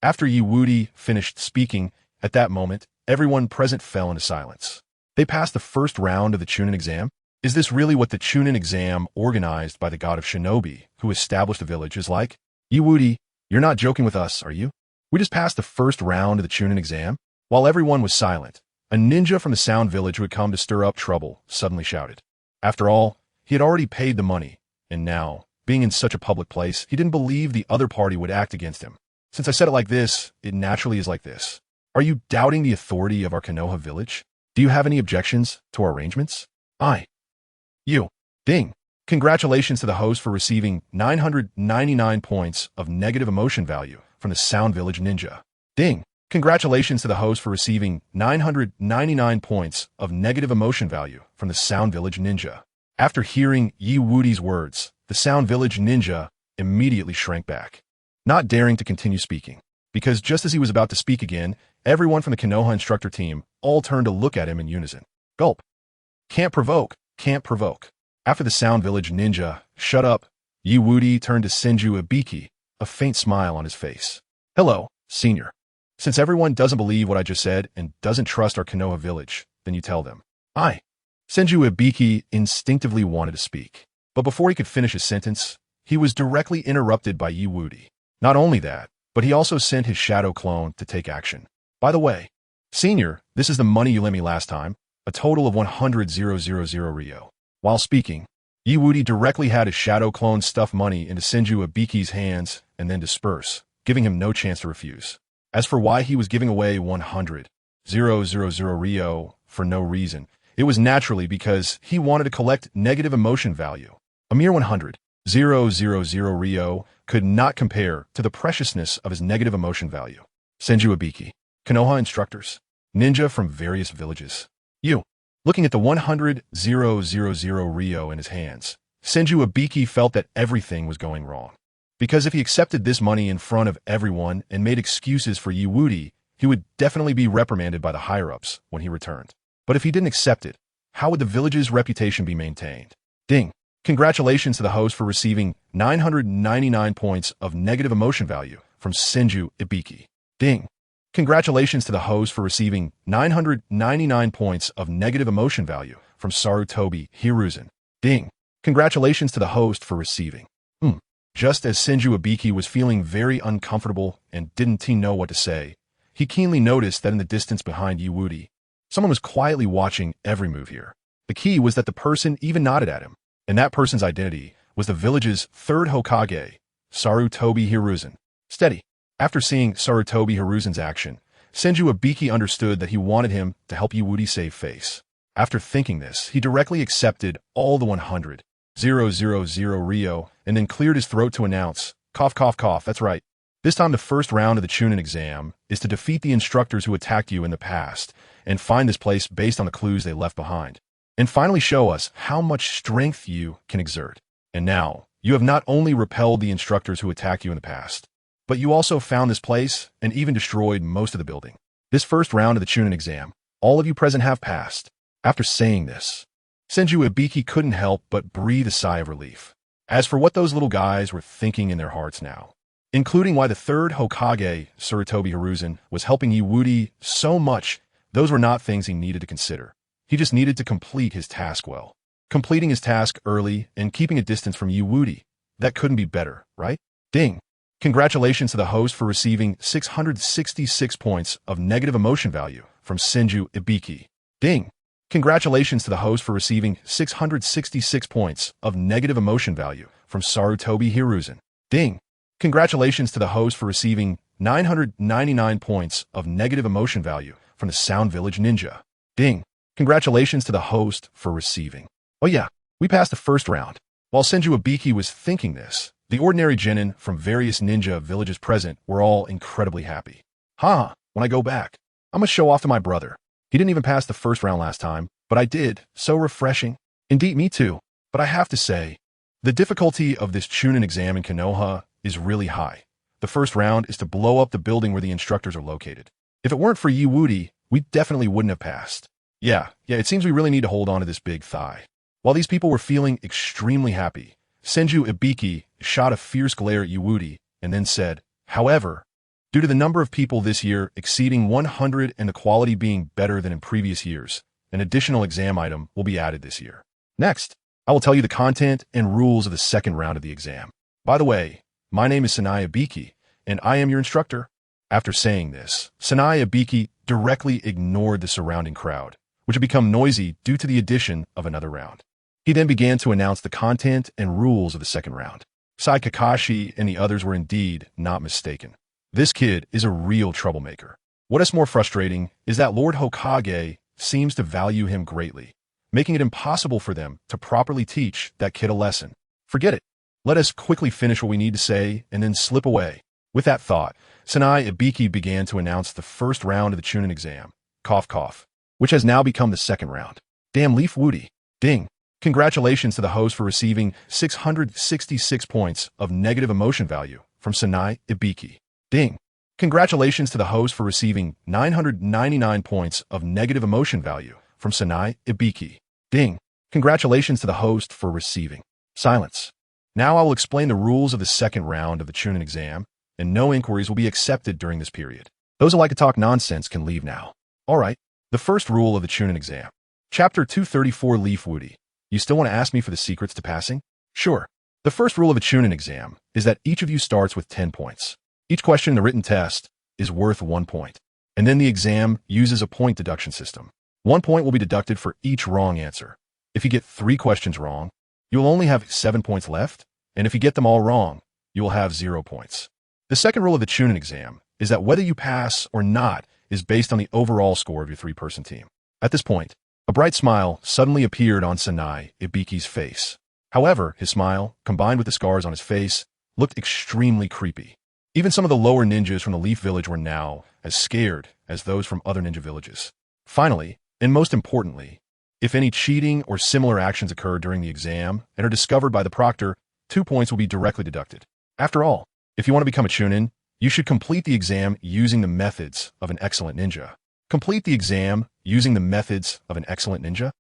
After Wudi finished speaking, at that moment, everyone present fell into silence. They passed the first round of the Chunin exam? Is this really what the Chunin exam organized by the god of shinobi, who established the village, is like? Wudi, you're not joking with us, are you? We just passed the first round of the Chunin exam? While everyone was silent, a ninja from the Sound Village who had come to stir up trouble suddenly shouted. After all, he had already paid the money, and now, being in such a public place, he didn't believe the other party would act against him. Since I said it like this, it naturally is like this. Are you doubting the authority of our Konoha village? Do you have any objections to our arrangements? You. Ding. Congratulations to the host for receiving 999 points of negative emotion value from the Sound Village Ninja. Ding. Congratulations to the host for receiving 999 points of negative emotion value from the Sound Village Ninja. After hearing Wudi's words, the Sound Village Ninja immediately shrank back, not daring to continue speaking, because just as he was about to speak again, everyone from the Konoha instructor team all turned to look at him in unison. Gulp. Can't provoke, can't provoke. After the Sound Village Ninja, shut up, Wudi turned to Senju Ibiki, a faint smile on his face. Hello, senior. Since everyone doesn't believe what I just said and doesn't trust our Konoha village, then you tell them. Senju Ibiki instinctively wanted to speak, but before he could finish his sentence, he was directly interrupted by Wudi. Not only that, but he also sent his shadow clone to take action. By the way, senior, this is the money you lent me last time, a total of 100,000 Ryo. While speaking, Wudi directly had his shadow clone stuff money into Senju Ibiki's hands and then disperse, giving him no chance to refuse. As for why he was giving away 100,000 Ryo for no reason, it was naturally because he wanted to collect negative emotion value. A mere 100,000 Ryo could not compare to the preciousness of his negative emotion value. Senju Ibiki, Konoha instructors, ninja from various villages. Looking at the 100,000 Ryo in his hands, Senju Ibiki felt that everything was going wrong. Because if he accepted this money in front of everyone and made excuses for Wudi, he would definitely be reprimanded by the higher-ups when he returned. But if he didn't accept it, how would the village's reputation be maintained? Ding. Congratulations to the host for receiving 999 points of negative emotion value from Senju Ibiki. Ding. Congratulations to the host for receiving 999 points of negative emotion value from Sarutobi Hiruzen. Ding. Congratulations to the host for receiving. Just as Senju Ibiki was feeling very uncomfortable and didn't know what to say, he keenly noticed that in the distance behind Wudi, someone was quietly watching every move here. The key was that the person even nodded at him, and that person's identity was the village's third Hokage, Sarutobi Hiruzen. Steady. After seeing Sarutobi Hiruzen's action, Senju Ibiki understood that he wanted him to help Wudi save face. After thinking this, he directly accepted all the 100,000 Ryo and then cleared his throat to announce, cough, cough, cough, that's right. This time the first round of the Chunin exam is to defeat the instructors who attacked you in the past and find this place based on the clues they left behind. And finally show us how much strength you can exert. And now, you have not only repelled the instructors who attacked you in the past, but you also found this place and even destroyed most of the building. This first round of the Chunin exam, all of you present have passed. After saying this, Senju Ibiki couldn't help but breathe a sigh of relief. As for what those little guys were thinking in their hearts now, including why the third Hokage, Sarutobi Hiruzen, was helping Wudi so much, those were not things he needed to consider. He just needed to complete his task well. Completing his task early and keeping a distance from Wudi, that couldn't be better, right? Ding. Congratulations to the host for receiving 666 points of negative emotion value from Senju Ibiki. Ding. Congratulations to the host for receiving 666 points of negative emotion value from Sarutobi Hiruzen. Ding. Congratulations to the host for receiving 999 points of negative emotion value from the Sound Village Ninja. Ding. Congratulations to the host for receiving. Oh yeah, we passed the first round. While Senju Ibiki was thinking this, the ordinary genin from various ninja villages present were all incredibly happy. When I go back, I'm gonna show off to my brother. He didn't even pass the first round last time, but I did. So refreshing. Indeed, me too. But I have to say, the difficulty of this Chunin exam in Konoha is really high. The first round is to blow up the building where the instructors are located. If it weren't for Wudi, we definitely wouldn't have passed. Yeah, it seems we really need to hold on to this big thigh. While these people were feeling extremely happy, Senju Ibiki shot a fierce glare at Wudi and then said, however, due to the number of people this year exceeding 100 and the quality being better than in previous years, an additional exam item will be added this year. Next, I will tell you the content and rules of the second round of the exam. By the way, my name is Sanai Ibiki, and I am your instructor. After saying this, Sanai Ibiki directly ignored the surrounding crowd, which had become noisy due to the addition of another round. He then began to announce the content and rules of the second round. Sai Kakashi and the others were indeed not mistaken. This kid is a real troublemaker. What is more frustrating is that Lord Hokage seems to value him greatly, making it impossible for them to properly teach that kid a lesson. Forget it. Let us quickly finish what we need to say and then slip away. With that thought, Sanai Ibiki began to announce the first round of the Chunin exam, cough cough, which has now become the second round. Damn Leaf Woody. Ding. Congratulations to the host for receiving 666 points of negative emotion value from Sanai Ibiki. Ding. Congratulations to the host for receiving 999 points of negative emotion value from Sanai Ibiki. Ding. Congratulations to the host for receiving. Silence. Now I will explain the rules of the second round of the Chunin exam, and no inquiries will be accepted during this period. Those who like to talk nonsense can leave now. Alright. The first rule of the Chunin exam. Chapter 234 Leaf Woody. You still want to ask me for the secrets to passing? Sure. The first rule of a Chunin exam is that each of you starts with 10 points. Each question in the written test is worth 1 point. And then the exam uses a point deduction system. 1 point will be deducted for each wrong answer. If you get 3 questions wrong, you will only have 7 points left, and if you get them all wrong, you will have 0 points. The second rule of the Chunin exam is that whether you pass or not is based on the overall score of your 3-person team. At this point, a bright smile suddenly appeared on Sanai Ibiki's face. However, his smile, combined with the scars on his face, looked extremely creepy. Even some of the lower ninjas from the Leaf Village were now as scared as those from other ninja villages. Finally, and most importantly, if any cheating or similar actions occur during the exam and are discovered by the proctor, 2 points will be directly deducted. After all, if you want to become a Chunin, you should complete the exam using the methods of an excellent ninja. Complete the exam using the methods of an excellent ninja?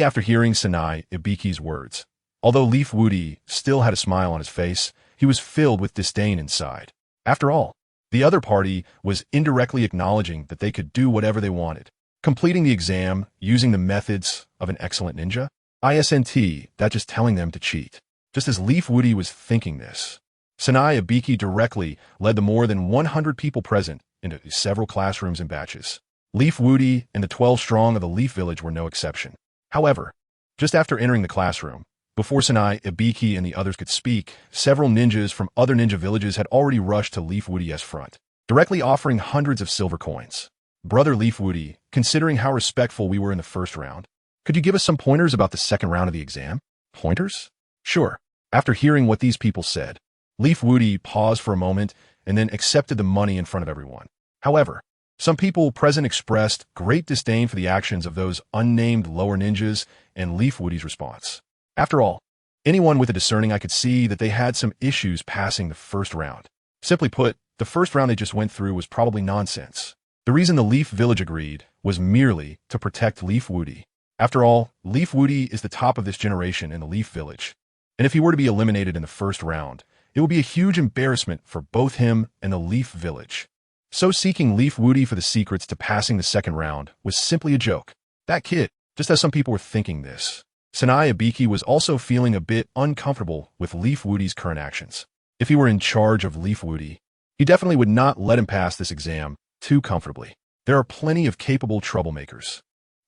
After hearing Sanai Ibiki's words, although Leaf Woody still had a smile on his face, he was filled with disdain inside. After all, the other party was indirectly acknowledging that they could do whatever they wanted. Completing the exam using the methods of an excellent ninja? ISNT, that just telling them to cheat. Just as Leaf Woody was thinking this, Sanai Ibiki directly led the more than 100 people present into several classrooms in batches. Leaf Woody and the 12 strong of the Leaf Village were no exception. However, just after entering the classroom, before Sanai Ibiki and the others could speak, several ninjas from other ninja villages had already rushed to Leaf Woody's front, directly offering hundreds of silver coins. Brother Leaf Woody, considering how respectful we were in the first round, could you give us some pointers about the second round of the exam? Pointers? Sure. After hearing what these people said, Leaf Woody paused for a moment and then accepted the money in front of everyone. However, some people present expressed great disdain for the actions of those unnamed lower ninjas and Leaf Woody's response. After all, anyone with a discerning eye could see that they had some issues passing the first round. Simply put, the first round they just went through was probably nonsense. The reason the Leaf Village agreed was merely to protect Leaf Woody. After all, Leaf Woody is the top of this generation in the Leaf Village, and if he were to be eliminated in the first round, it would be a huge embarrassment for both him and the Leaf Village. So seeking Leaf Woody for the secrets to passing the second round was simply a joke. That kid, just as some people were thinking this. Sanai Ibiki was also feeling a bit uncomfortable with Leaf Woody's current actions. If he were in charge of Leaf Woody, he definitely would not let him pass this exam too comfortably. There are plenty of capable troublemakers,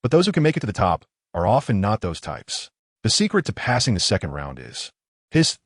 but those who can make it to the top are often not those types. The secret to passing the second round is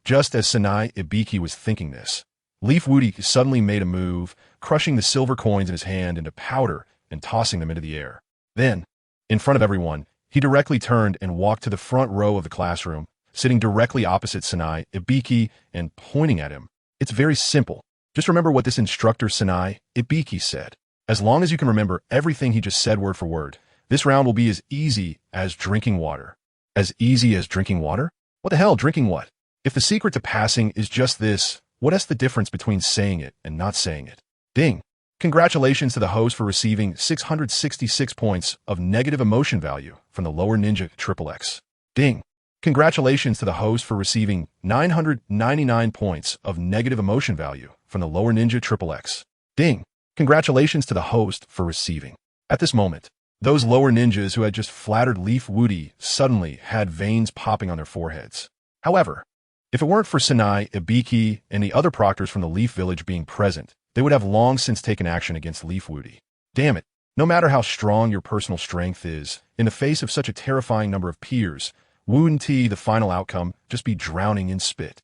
just as Sanai Ibiki was thinking this, Leaf Woody suddenly made a move, crushing the silver coins in his hand into powder and tossing them into the air. Then, in front of everyone, he directly turned and walked to the front row of the classroom, sitting directly opposite Sanai Ibiki and pointing at him. It's very simple. Just remember what this instructor Sanai Ibiki said. As long as you can remember everything he just said word for word, this round will be as easy as drinking water. As easy as drinking water? What the hell, drinking what? If the secret to passing is just this, what is the difference between saying it and not saying it? Ding. Congratulations to the host for receiving 666 points of negative emotion value from the lower ninja XXX. Ding. Congratulations to the host for receiving 999 points of negative emotion value from the lower ninja XXX. Ding. Congratulations to the host for receiving. At this moment, Those lower ninjas who had just flattered Leaf Woody suddenly had veins popping on their foreheads. However, if it weren't for Sanai, Ibiki, and the other proctors from the Leaf Village being present, they would have long since taken action against Leaf Woody. Damn it, no matter how strong your personal strength is, in the face of such a terrifying number of peers, wouldn't the final outcome just be drowning in spit?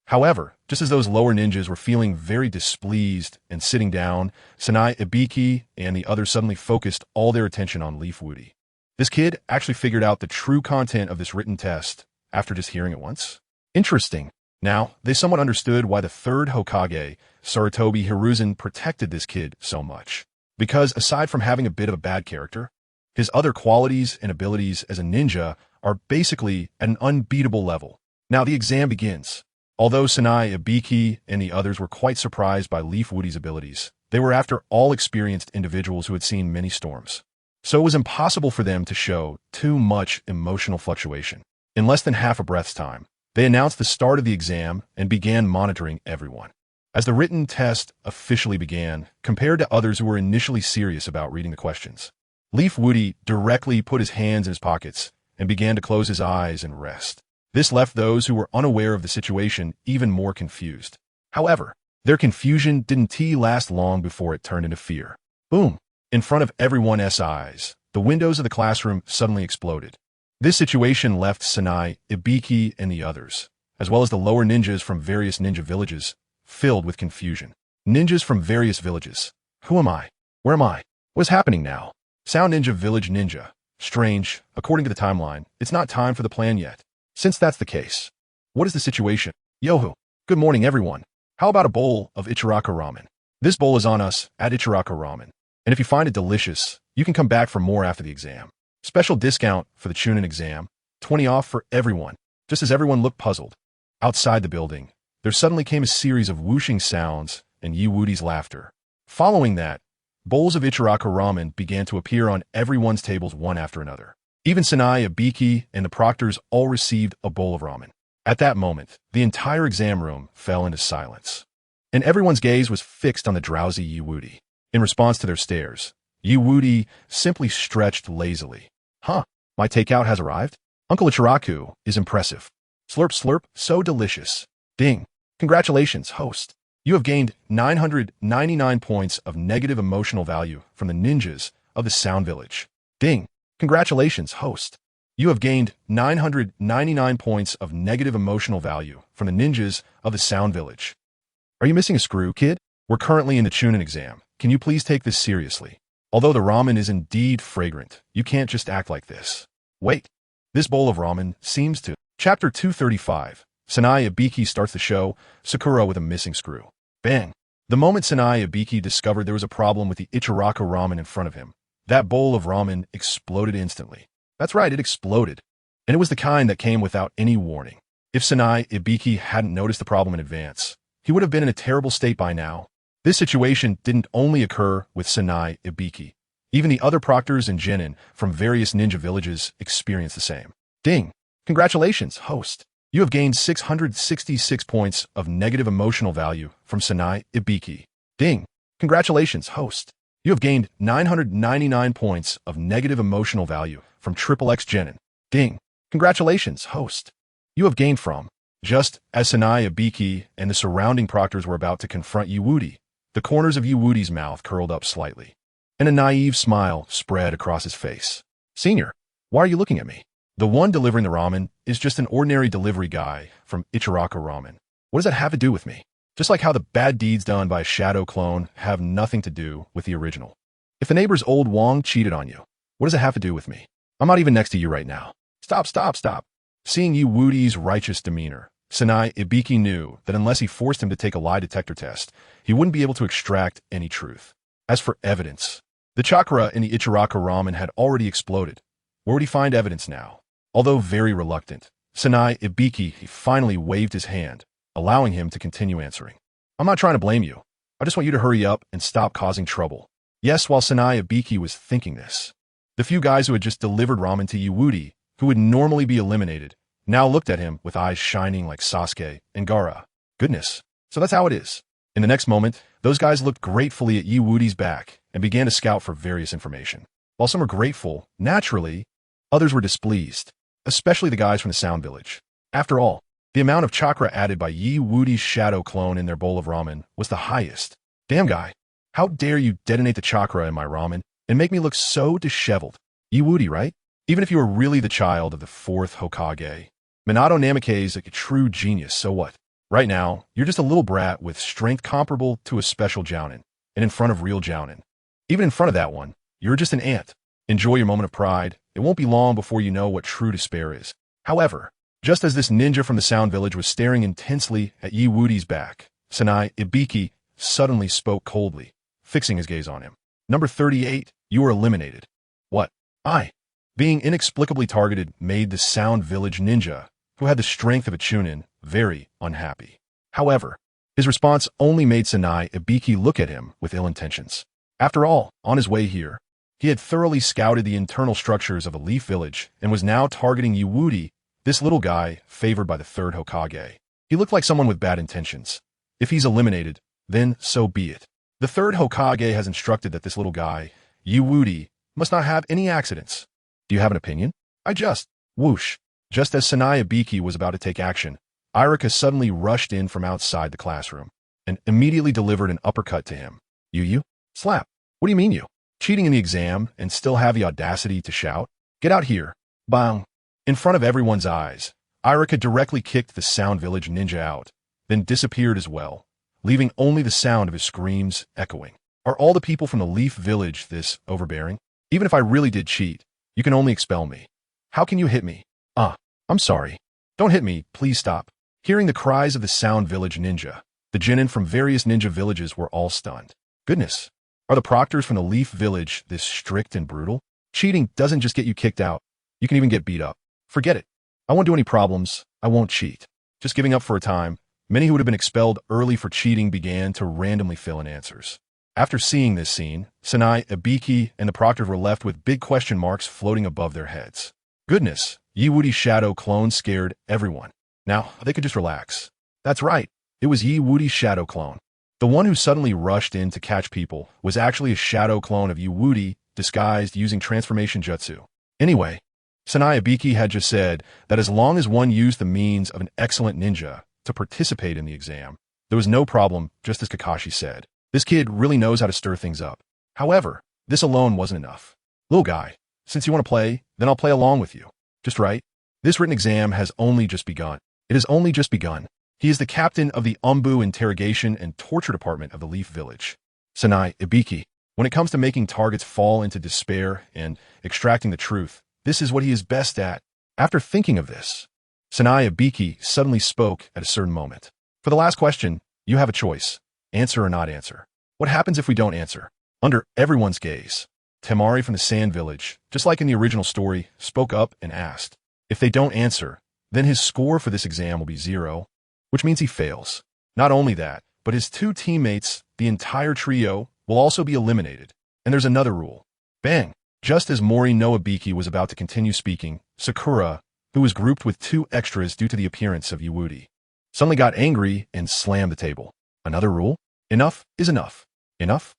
However, just as those lower ninjas were feeling very displeased and sitting down, Sanai, Ibiki, and the others suddenly focused all their attention on Leaf Woody. This kid actually figured out the true content of this written test after just hearing it once. Interesting. Now, they somewhat understood why the third Hokage, Sarutobi Hiruzen, protected this kid so much. Because aside from having a bit of a bad character, his other qualities and abilities as a ninja are basically at an unbeatable level. Now the exam begins. Although Sanai, Ibiki, and the others were quite surprised by Leaf Woody's abilities, they were after all experienced individuals who had seen many storms. So it was impossible for them to show too much emotional fluctuation. In less than half a breath's time, they announced the start of the exam and began monitoring everyone. As the written test officially began, compared to others who were initially serious about reading the questions, Leaf Woody directly put his hands in his pockets and began to close his eyes and rest. This left those who were unaware of the situation even more confused. However, their confusion didn't last long before it turned into fear. Boom! In front of everyone's eyes, the windows of the classroom suddenly exploded. This situation left Sanai, Ibiki, and the others, as well as the lower ninjas from various ninja villages, filled with confusion. Ninjas from various villages. Who am I? Where am I? What is happening now? Sound Ninja Village Ninja. Strange. According to the timeline, it's not time for the plan yet. Since that's the case, what is the situation? Yoho. Good morning, everyone. How about a bowl of Ichiraka Ramen? This bowl is on us at Ichiraka Ramen. And if you find it delicious, you can come back for more after the exam. Special discount for the Chunin exam. 20 off for everyone. Just as everyone looked puzzled. Outside the building, there suddenly came a series of whooshing sounds and Yi Woody's laughter. Following that, bowls of Ichiraka Ramen began to appear on everyone's tables one after another. Even Sanai, Ibiki, and the proctors all received a bowl of ramen. At that moment, the entire exam room fell into silence, and everyone's gaze was fixed on the drowsy Yi Woody. In response to their stares, Yi Woody simply stretched lazily. Huh, my takeout has arrived? Uncle Ichiraku is impressive. Slurp slurp, so delicious. Ding. Congratulations, host. You have gained 999 points of negative emotional value from the ninjas of the Sound Village. Ding. Congratulations, host. You have gained 999 points of negative emotional value from the ninjas of the Sound Village. Are you missing a screw, kid? We're currently in the Chunin exam. Can you please take this seriously? Although the ramen is indeed fragrant, you can't just act like this. Wait. This bowl of ramen seems to... Chapter 235. Sanai Ibiki starts the show, Sakura with a missing screw. Bang. The moment Sanai Ibiki discovered there was a problem with the Ichiraka ramen in front of him, that bowl of ramen exploded instantly. That's right, it exploded. And it was the kind that came without any warning. If Sanai Ibiki hadn't noticed the problem in advance, he would have been in a terrible state by now. This situation didn't only occur with Sanai Ibiki. Even the other proctors and genin from various ninja villages experienced the same. Ding! Congratulations, host. You have gained 666 points of negative emotional value from Sanai Ibiki. Ding! Congratulations, host. You have gained 999 points of negative emotional value from Triple X Genin. Ding! Congratulations, host. You have gained from... Just as Sanai Ibiki and the surrounding proctors were about to confront Yi Woody, the corners of Yi Woody's mouth curled up slightly, and a naive smile spread across his face. Senior, why are you looking at me? The one delivering the ramen is just an ordinary delivery guy from Ichiraka Ramen. What does that have to do with me? Just like how the bad deeds done by a shadow clone have nothing to do with the original. If the neighbor's old Wong cheated on you, what does it have to do with me? I'm not even next to you right now. Stop. Seeing Yi Woody's righteous demeanor, Sanai Ibiki knew that unless he forced him to take a lie detector test, he wouldn't be able to extract any truth. As for evidence, the chakra in the Ichiraka Ramen had already exploded. Where would he find evidence now? Although very reluctant, Sanai Ibiki finally waved his hand, allowing him to continue answering. I'm not trying to blame you. I just want you to hurry up and stop causing trouble. Yes, while Sanai Ibiki was thinking this, the few guys who had just delivered ramen to Yi Woody, who would normally be eliminated, now looked at him with eyes shining like Sasuke and Gaara. Goodness, so that's how it is. In the next moment, those guys looked gratefully at Yi Woody's back and began to scout for various information. While some were grateful, naturally, others were displeased, especially the guys from the Sound Village. After all, the amount of chakra added by Wudi's shadow clone in their bowl of ramen was the highest. Damn guy, how dare you detonate the chakra in my ramen and make me look so disheveled? Wudi, right? Even if you were really the child of the fourth Hokage. Minato Namikaze is a true genius, so what? Right now, you're just a little brat with strength comparable to a special jounin, and in front of real jounin. Even in front of that one, you're just an ant. Enjoy your moment of pride. It won't be long before you know what true despair is. However, just as this ninja from the Sound Village was staring intensely at Wudi's back, Sanai Ibiki suddenly spoke coldly, fixing his gaze on him. Number 38, you were eliminated. What? Being inexplicably targeted made the Sound Village ninja, who had the strength of a chunin, very unhappy. However, his response only made Sanai Ibiki look at him with ill intentions. After all, on his way here, he had thoroughly scouted the internal structures of a Leaf Village and was now targeting Wudi, this little guy favored by the third Hokage. He looked like someone with bad intentions. If he's eliminated, then so be it. The third Hokage has instructed that this little guy, Wudi, must not have any accidents. Do you have an opinion? Whoosh. Just as Sanai Ibiki was about to take action, Irika suddenly rushed in from outside the classroom and immediately delivered an uppercut to him. You? Slap. What do you mean you? Cheating in the exam and still have the audacity to shout? Get out here. Bang. In front of everyone's eyes, Irika directly kicked the Sound Village ninja out, then disappeared as well, leaving only the sound of his screams echoing. Are all the people from the Leaf Village this overbearing? Even if I really did cheat, you can only expel me. How can you hit me? I'm sorry. Don't hit me, please stop. Hearing the cries of the Sound Village ninja, the genin from various ninja villages were all stunned. Goodness, are the proctors from the Leaf Village this strict and brutal? Cheating doesn't just get you kicked out. You can even get beat up. Forget it. I won't do any problems. I won't cheat. Just giving up for a time, many who would have been expelled early for cheating began to randomly fill in answers. After seeing this scene, Sanai Ibiki and the proctors were left with big question marks floating above their heads. Goodness, Wudi's shadow clone scared everyone. Now, they could just relax. That's right, it was Wudi's shadow clone. The one who suddenly rushed in to catch people was actually a shadow clone of Wudi disguised using transformation jutsu. Anyway, Sanai Ibiki had just said that as long as one used the means of an excellent ninja to participate in the exam, there was no problem, just as Kakashi said. This kid really knows how to stir things up. However, this alone wasn't enough. Little guy, since you want to play, then I'll play along with you. Just right. This written exam has only just begun. It has only just begun. He is the captain of the Anbu Interrogation and Torture Department of the Leaf Village. Sanai Ibiki, when it comes to making targets fall into despair and extracting the truth, this is what he is best at. After thinking of this, Sanai Ibiki suddenly spoke at a certain moment. For the last question, you have a choice. Answer or not answer. What happens if we don't answer? Under everyone's gaze, Temari from the Sand Village, just like in the original story, spoke up and asked. If they don't answer, then his score for this exam will be 0, which means he fails. Not only that, but his two teammates, the entire trio, will also be eliminated. And there's another rule. Bang! Just as Mori no Ibiki was about to continue speaking, Sakura, who was grouped with 2 extras due to the appearance of Wudi, suddenly got angry and slammed the table. Another rule? Enough is enough. Enough?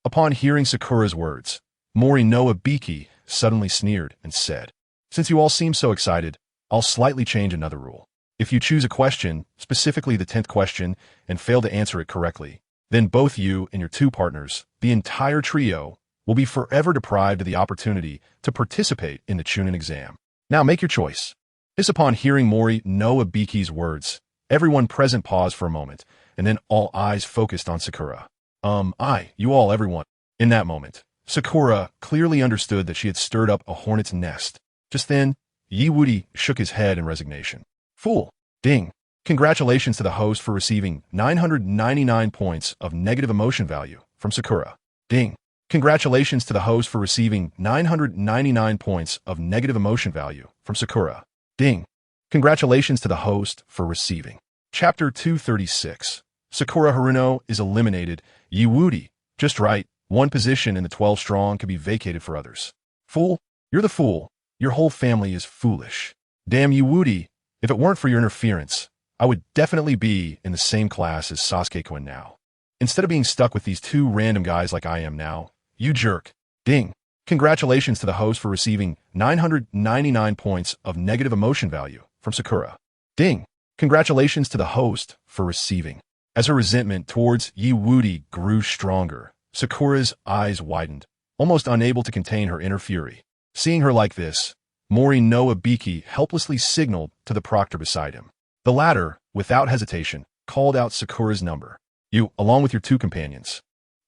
Upon hearing Sakura's words, Mori no Ibiki suddenly sneered and said, Since you all seem so excited, I'll slightly change another rule. If you choose a question, specifically the 10th question, and fail to answer it correctly, then both you and your 2 partners, the entire trio, will be forever deprived of the opportunity to participate in the Chunin exam. Now make your choice. This upon hearing Mori no Ibiki's words, everyone present paused for a moment, and then all eyes focused on Sakura. Everyone. In that moment, Sakura clearly understood that she had stirred up a hornet's nest. Just then, Wudi shook his head in resignation. Fool. Ding. Congratulations to the host for receiving 999 points of negative emotion value from Sakura. Ding. Congratulations to the host for receiving 999 points of negative emotion value from Sakura. Ding. Congratulations to the host for receiving. Chapter 236. Sakura Haruno is eliminated. Wudi. Just right. One position in the 12 strong can be vacated for others. Fool. You're the fool. Your whole family is foolish. Damn Wudi. If it weren't for your interference, I would definitely be in the same class as Sasuke-kun now. Instead of being stuck with these 2 random guys like I am now, you jerk. Ding. Congratulations to the host for receiving 999 points of negative emotion value from Sakura. Ding! Congratulations to the host for receiving. As her resentment towards Wudi grew stronger, Sakura's eyes widened, almost unable to contain her inner fury. Seeing her like this, Mori no Ibiki helplessly signaled to the proctor beside him. The latter, without hesitation, called out Sakura's number. You, along with your two companions,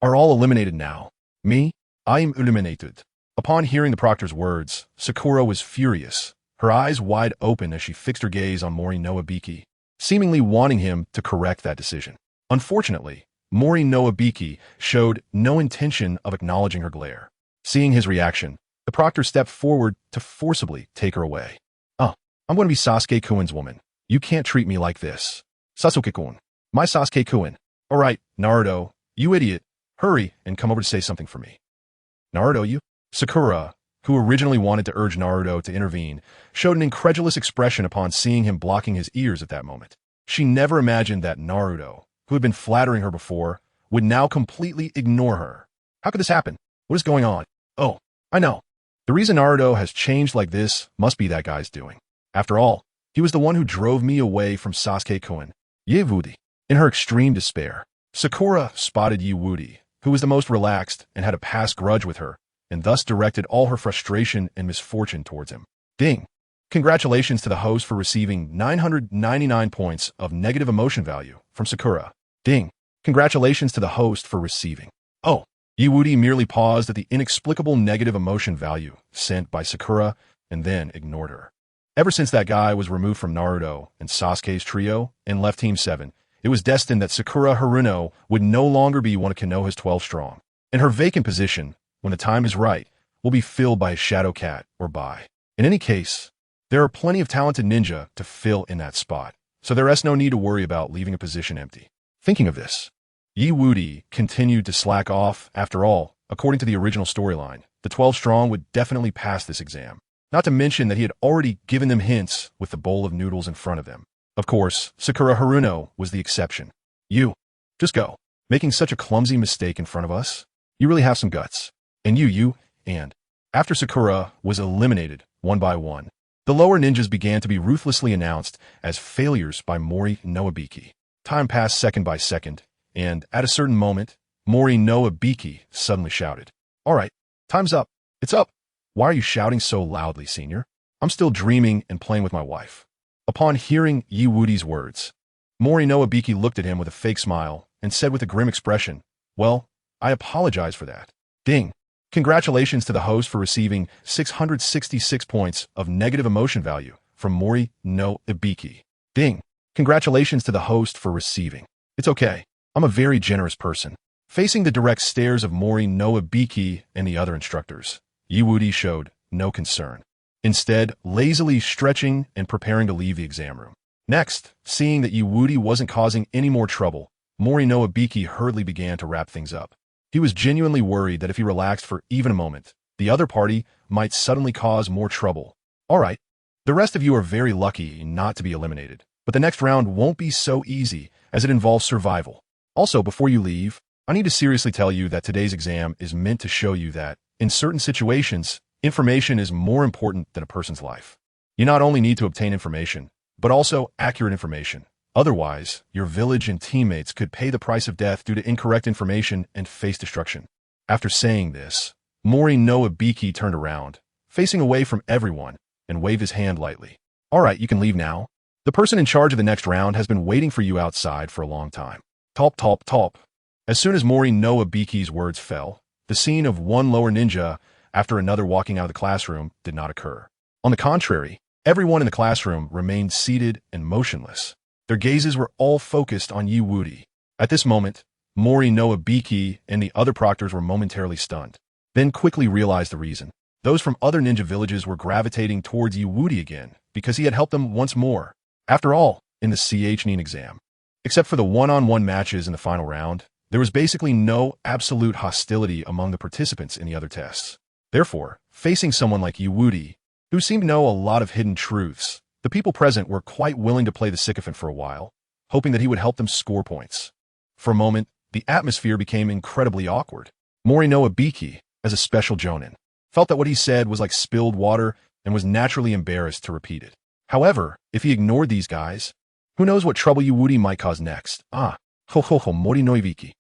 are all eliminated now. Me? I am eliminated. Upon hearing the proctor's words, Sakura was furious, her eyes wide open as she fixed her gaze on Mori no Ibiki, seemingly wanting him to correct that decision. Unfortunately, Mori no Ibiki showed no intention of acknowledging her glare. Seeing his reaction, the proctor stepped forward to forcibly take her away. I'm going to be Sasuke-kun's woman. You can't treat me like this. Sasuke-kun. My Sasuke-kun. All right, Naruto, you idiot. Hurry and come over to say something for me. Naruto, you? Sakura, who originally wanted to urge Naruto to intervene, showed an incredulous expression upon seeing him blocking his ears at that moment. She never imagined that Naruto, who had been flattering her before, would now completely ignore her. How could this happen? What is going on? Oh, I know. The reason Naruto has changed like this must be that guy's doing. After all, he was the one who drove me away from Sasuke-kun. Wudi. In her extreme despair, Sakura spotted Wudi, who was the most relaxed and had a past grudge with her, and thus directed all her frustration and misfortune towards him. Ding! Congratulations to the host for receiving 999 points of negative emotion value from Sakura. Ding! Congratulations to the host for receiving. Oh! Wudi merely paused at the inexplicable negative emotion value sent by Sakura and then ignored her. Ever since that guy was removed from Naruto and Sasuke's trio and left Team 7, it was destined that Sakura Haruno would no longer be one of Konoha's 12 strong, and her vacant position, when the time is right, will be filled by a Shadow Cat or Bai. In any case, there are plenty of talented ninja to fill in that spot, so there is no need to worry about leaving a position empty. Thinking of this, Wudi continued to slack off. After all, according to the original storyline, the 12 strong would definitely pass this exam. Not to mention that he had already given them hints with the bowl of noodles in front of them. Of course, Sakura Haruno was the exception. You, just go. Making such a clumsy mistake in front of us? You really have some guts. And and after Sakura was eliminated one by one, the lower ninjas began to be ruthlessly announced as failures by Mori no Ibiki. Time passed second by second, and at a certain moment, Mori no Ibiki suddenly shouted, "All right, time's up. It's up. Why are you shouting so loudly, senior? I'm still dreaming and playing with my wife." Upon hearing Wudi's words, Mori no Ibiki looked at him with a fake smile and said with a grim expression, "Well, I apologize for that." Ding! Congratulations to the host for receiving 666 points of negative emotion value from Mori no Ibiki. Ding! Congratulations to the host for receiving. It's okay. I'm a very generous person. Facing the direct stares of Mori no Ibiki and the other instructors, Wudi showed no concern, instead lazily stretching and preparing to leave the exam room. Next, seeing that Wudi wasn't causing any more trouble, Mori no Ibiki hurriedly began to wrap things up. He was genuinely worried that if he relaxed for even a moment, the other party might suddenly cause more trouble. All right, the rest of you are very lucky not to be eliminated, but the next round won't be so easy as it involves survival. Also, before you leave, I need to seriously tell you that today's exam is meant to show you that, in certain situations, information is more important than a person's life. You not only need to obtain information, but also accurate information. Otherwise, your village and teammates could pay the price of death due to incorrect information and face destruction. After saying this, Mori no Ibiki turned around, facing away from everyone, and waved his hand lightly. All right, you can leave now. The person in charge of the next round has been waiting for you outside for a long time. Talp, talp, talp. As soon as Mori no Ibiki's words fell, the scene of one lower ninja after another walking out of the classroom did not occur. On the contrary, everyone in the classroom remained seated and motionless. Their gazes were all focused on Wudi. At this moment, Mori no Ibiki and the other proctors were momentarily stunned, then quickly realized the reason. Those from other ninja villages were gravitating towards Wudi again because he had helped them once more. After all, in the CHNIN exam, except for the one-on-one matches in the final round, there was basically no absolute hostility among the participants in the other tests. Therefore, facing someone like Wudi, who seemed to know a lot of hidden truths, the people present were quite willing to play the sycophant for a while, hoping that he would help them score points. For a moment, the atmosphere became incredibly awkward. Mori no Ibiki, as a special jonin, felt that what he said was like spilled water and was naturally embarrassed to repeat it. However, if he ignored these guys, who knows what trouble Wudi might cause next? Ah, ho ho ho mori no ibiki.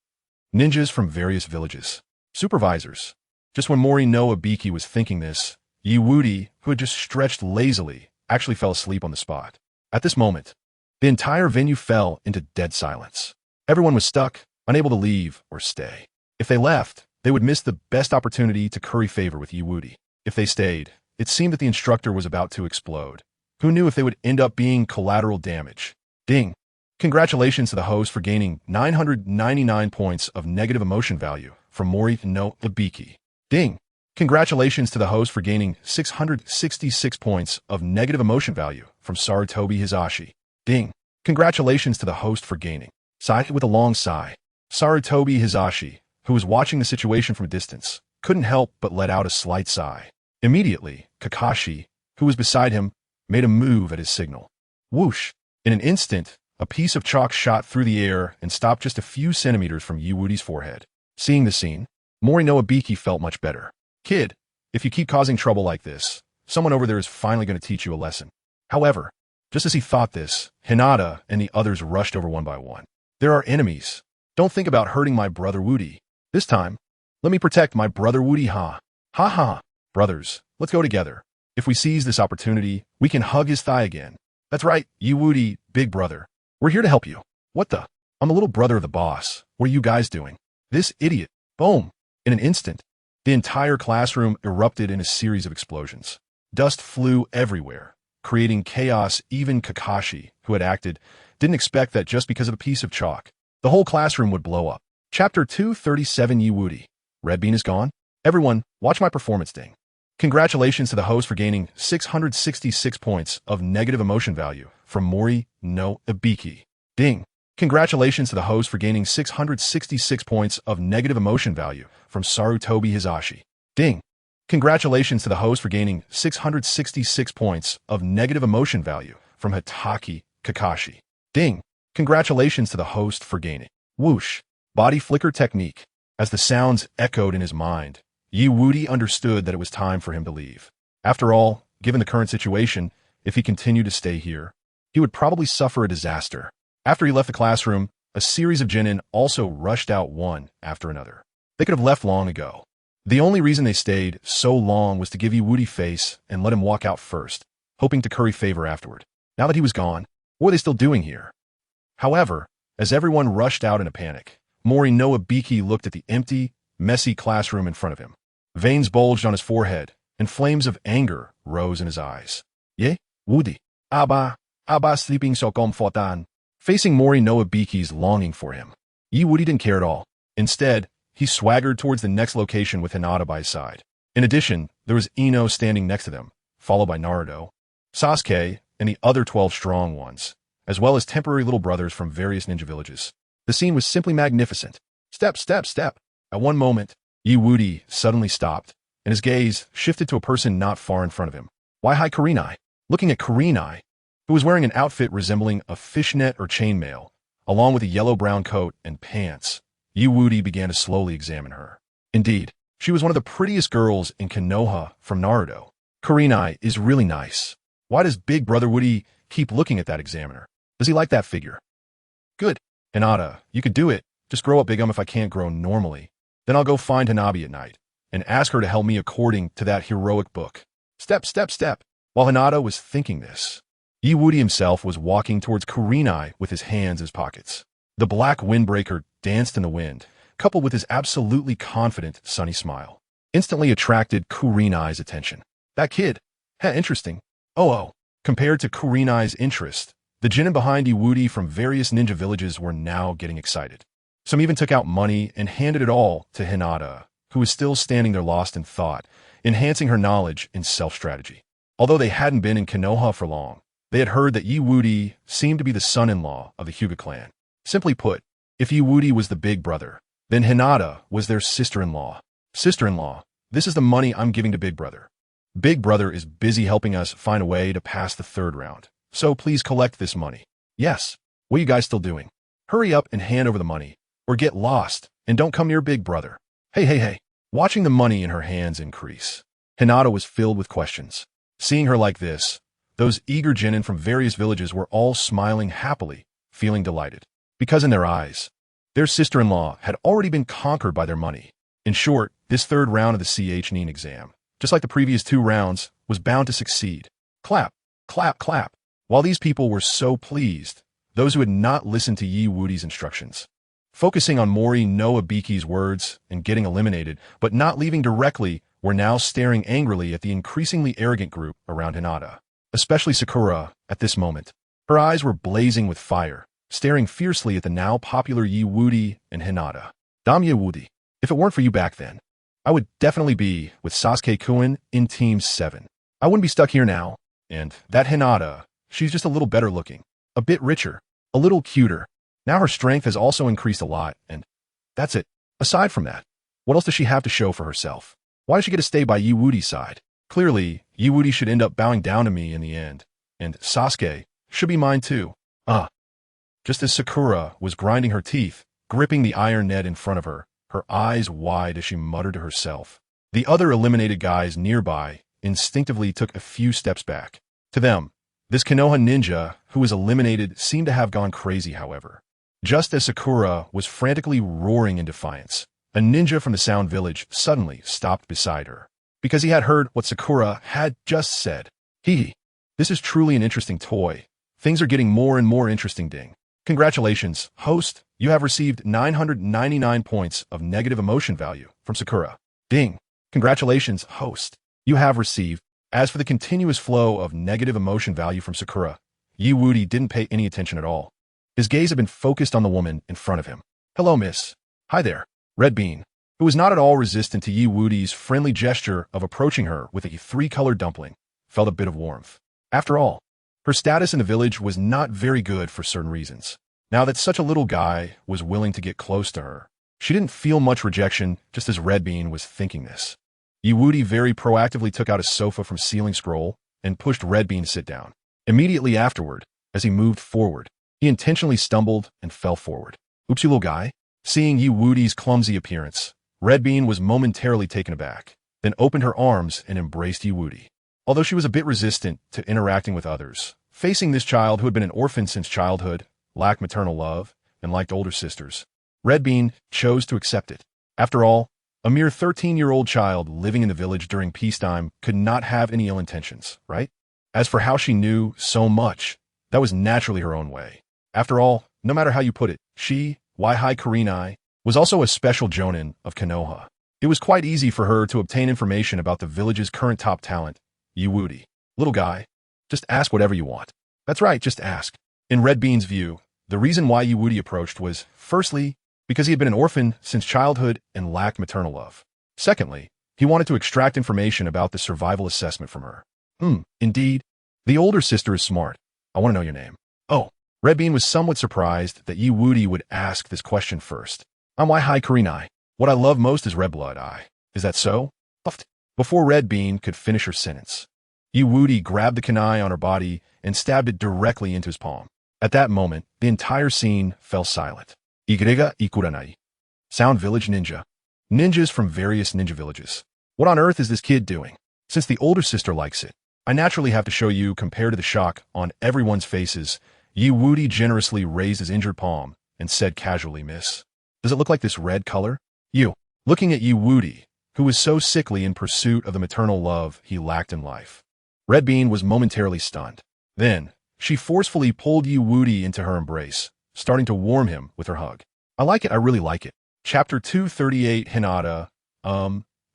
Ninjas from various villages. Supervisors. Just when Mori no Ibiki was thinking this, Wudi, who had just stretched lazily, actually fell asleep on the spot. At this moment, the entire venue fell into dead silence. Everyone was stuck, unable to leave or stay. If they left, they would miss the best opportunity to curry favor with Wudi. If they stayed, it seemed that the instructor was about to explode. Who knew if they would end up being collateral damage? Ding! Congratulations to the host for gaining 999 points of negative emotion value from Mori no Ibiki. Ding! Congratulations to the host for gaining 666 points of negative emotion value from Sarutobi Hisashi. Ding! Congratulations to the host for gaining. Sigh with a long sigh. Sarutobi Hisashi, who was watching the situation from a distance, couldn't help but let out a slight sigh. Immediately, Kakashi, who was beside him, made a move at his signal. Whoosh! In an instant, a piece of chalk shot through the air and stopped just a few centimeters from Wudi's forehead. Seeing the scene, Mori no Ibiki felt much better. Kid, if you keep causing trouble like this, someone over there is finally going to teach you a lesson. However, just as he thought this, Hinata and the others rushed over one by one. There are enemies. Don't think about hurting my brother Wudi. This time, let me protect my brother Wudi ha. Ha ha. Brothers, let's go together. If we seize this opportunity, we can hug his thigh again. That's right, Wudi, big brother. We're here to help you. What the? I'm the little brother of the boss. What are you guys doing? This idiot. Boom. In an instant, the entire classroom erupted in a series of explosions. Dust flew everywhere, creating chaos. Even Kakashi, who had acted, didn't expect that just because of a piece of chalk, the whole classroom would blow up. Chapter 237 Wudi. Red Bean is gone? Everyone, watch my performance ding. Congratulations to the host for gaining 666 points of negative emotion value from Mori no Ibiki. Ding. Congratulations to the host for gaining 666 points of negative emotion value from Sarutobi Hisashi. Ding. Congratulations to the host for gaining 666 points of negative emotion value from Hitaki Kakashi. Ding. Congratulations to the host for gaining. Whoosh. Body flicker technique. As the sounds echoed in his mind, Wudi understood that it was time for him to leave. After all, given the current situation, if he continued to stay here, he would probably suffer a disaster. After he left the classroom, a series of genin also rushed out one after another. They could have left long ago. The only reason they stayed so long was to give Wudi face and let him walk out first, hoping to curry favor afterward. Now that he was gone, what were they still doing here? However, as everyone rushed out in a panic, Mori no Ibiki looked at the empty, messy classroom in front of him. Veins bulged on his forehead, and flames of anger rose in his eyes. Ye? Wudi. Abba sleeping so comfortan. Facing Mori no Ibiki's longing for him, Wudi didn't care at all. Instead, he swaggered towards the next location with Hinata by his side. In addition, there was Ino standing next to them, followed by Naruto, Sasuke, and the other 12 strong ones, as well as temporary little brothers from various ninja villages. The scene was simply magnificent. Step, step, step. At one moment, Wudi suddenly stopped, and his gaze shifted to a person not far in front of him. Why hi Kurenai? Looking at Kurenai, who was wearing an outfit resembling a fishnet or chainmail, along with a yellow-brown coat and pants, Wudi began to slowly examine her. Indeed, she was one of the prettiest girls in Konoha from Naruto. Kurenai is really nice. Why does big brother Wudi keep looking at that examiner? Does he like that figure? Good. Hinata, you could do it. Just grow up, Bigum, if I can't grow normally. Then I'll go find Hanabi at night and ask her to help me according to that heroic book. Step, step, step. While Hinata was thinking this, Wudi himself was walking towards Kurenai with his hands in his pockets. The black windbreaker danced in the wind, coupled with his absolutely confident, sunny smile, instantly attracted Kurenai's attention. That kid. Interesting. Oh. Compared to Kurenai's interest, the genin behind Wudi from various ninja villages were now getting excited. Some even took out money and handed it all to Hinata, who was still standing there lost in thought, enhancing her knowledge in self-strategy. Although they hadn't been in Konoha for long, they had heard that Wudi seemed to be the son-in-law of the Hyuga clan. Simply put, if Wudi was the big brother, then Hinata was their sister-in-law. Sister-in-law, this is the money I'm giving to big brother. Big brother is busy helping us find a way to pass the third round, so please collect this money. Yes, what are you guys still doing? Hurry up and hand over the money, or get lost, and don't come near big brother. Hey. Watching the money in her hands increase, Hinata was filled with questions. Seeing her like this, those eager genin from various villages were all smiling happily, feeling delighted. Because in their eyes, their sister-in-law had already been conquered by their money. In short, this third round of the CH9 exam, just like the previous 2 rounds, was bound to succeed. Clap, clap, clap. While these people were so pleased, those who had not listened to Yi Wudi's instructions, focusing on Mori no Abiki's words and getting eliminated, but not leaving directly, were now staring angrily at the increasingly arrogant group around Hinata. Especially Sakura, at this moment. Her eyes were blazing with fire, staring fiercely at the now popular Yi Wudi and Hinata. Damya Wudi, if it weren't for you back then, I would definitely be with Sasuke-kun in Team 7. I wouldn't be stuck here now. And that Hinata, she's just a little better looking, a bit richer, a little cuter. Now her strength has also increased a lot, and that's it. Aside from that, what else does she have to show for herself? Why does she get to stay by Yi Wudi's side? Clearly, Yi Wudi should end up bowing down to me in the end, and Sasuke should be mine too. Just as Sakura was grinding her teeth, gripping the iron net in front of her, her eyes wide as she muttered to herself. The other eliminated guys nearby instinctively took a few steps back. To them, this Konoha ninja who was eliminated seemed to have gone crazy, however. Just as Sakura was frantically roaring in defiance, a ninja from the Sound Village suddenly stopped beside her. Because he had heard what Sakura had just said. This is truly an interesting toy. Things are getting more and more interesting, ding. Congratulations, host. You have received 999 points of negative emotion value from Sakura. Ding. Congratulations, host. You have received. As for the continuous flow of negative emotion value from Sakura, Yi Wudi didn't pay any attention at all. His gaze had been focused on the woman in front of him. Hello, miss. Hi there. Red Bean, who was not at all resistant to Yi Wudi's friendly gesture of approaching her with a 3-colored dumpling, felt a bit of warmth. After all, her status in the village was not very good for certain reasons. Now that such a little guy was willing to get close to her, she didn't feel much rejection just as Red Bean was thinking this. Yi Wudi very proactively took out a sofa from ceiling scroll and pushed Red Bean to sit down. Immediately afterward, as he moved forward, he intentionally stumbled and fell forward. Oopsie, little guy. Seeing Yi Wudi's clumsy appearance, Red Bean was momentarily taken aback, then opened her arms and embraced Yi Wudi. Although she was a bit resistant to interacting with others, facing this child who had been an orphan since childhood, lacked maternal love, and liked older sisters, Red Bean chose to accept it. After all, a mere 13-year-old child living in the village during peacetime could not have any ill intentions, right? As for how she knew so much, that was naturally her own way. After all, no matter how you put it, she, Waihai Kurenai, was also a special jonin of Konoha. It was quite easy for her to obtain information about the village's current top talent, Yi Wudi. Little guy, just ask whatever you want. That's right, just ask. In Red Bean's view, the reason why Yi Wudi approached was, firstly, because he had been an orphan since childhood and lacked maternal love. Secondly, he wanted to extract information about the survival assessment from her. Indeed. The older sister is smart. I want to know your name. Oh, Red Bean was somewhat surprised that Yi Wudi would ask this question first. I'm Waihai Kurenai. What I love most is red blood. Is that so? Before Red Bean could finish her sentence, Yi Wudi grabbed the kunai on her body and stabbed it directly into his palm. At that moment, the entire scene fell silent. Igriga ikuranai. Sound Village Ninja. Ninjas from various ninja villages. What on earth is this kid doing? Since the older sister likes it, I naturally have to show you compared to the shock on everyone's faces. Yi Wudi generously raised his injured palm and said casually, Miss, does it look like this red color? You. Looking at Yi Wudi, who was so sickly in pursuit of the maternal love he lacked in life. Red Bean was momentarily stunned. Then, she forcefully pulled Yi Wudi into her embrace, starting to warm him with her hug. I like it, I really like it. Chapter 238, Hinata.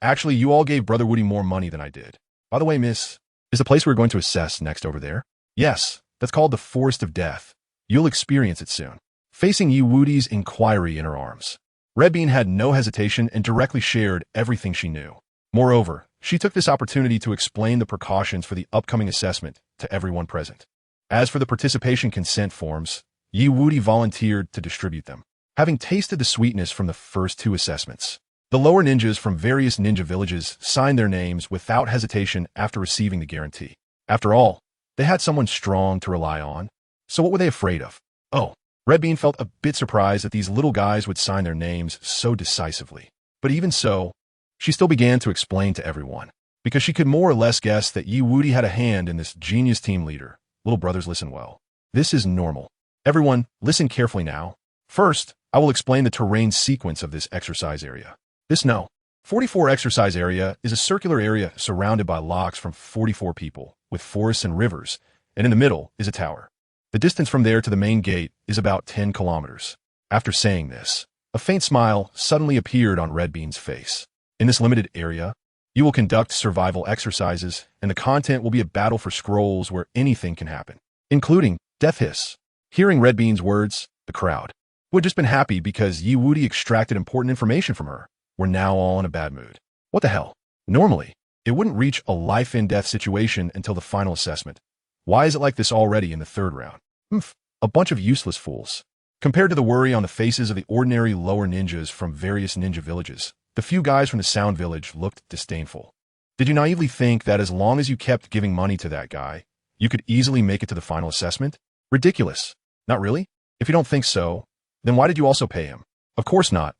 Actually, you all gave Brother Wudi more money than I did. By the way, miss, is the place we're going to assess next over there? Yes, that's called the Forest of Death. You'll experience it soon. Facing Yi Wudi's inquiry in her arms, Red Bean had no hesitation and directly shared everything she knew. Moreover, she took this opportunity to explain the precautions for the upcoming assessment to everyone present. As for the participation consent forms, Yi Wudi volunteered to distribute them. Having tasted the sweetness from the first 2 assessments, the lower ninjas from various ninja villages signed their names without hesitation after receiving the guarantee. After all, they had someone strong to rely on, so what were they afraid of? Oh, Red Bean felt a bit surprised that these little guys would sign their names so decisively. But even so, she still began to explain to everyone. because she could more or less guess that Woody had a hand in this genius team leader. Little brothers, listen well. This is normal. Everyone, listen carefully now. First, I will explain the terrain sequence of this exercise area. This 44 exercise area is a circular area surrounded by locks from 44 people, with forests and rivers, and in the middle is a tower. The distance from there to the main gate is about 10 kilometers. After saying this, a faint smile suddenly appeared on Red Bean's face. In this limited area, you will conduct survival exercises, and the content will be a battle for scrolls where anything can happen, including death hiss. Hearing Red Bean's words, the crowd, who had just been happy because Woody extracted important information from her, were now all in a bad mood. What the hell? Normally, it wouldn't reach a life-and-death situation until the final assessment. Why is it like this already in the third round? A bunch of useless fools. Compared to the worry on the faces of the ordinary lower ninjas from various ninja villages, the few guys from the Sound Village looked disdainful. Did you naively think that as long as you kept giving money to that guy, you could easily make it to the final assessment? Ridiculous. Not really? If you don't think so, then why did you also pay him? Of course not.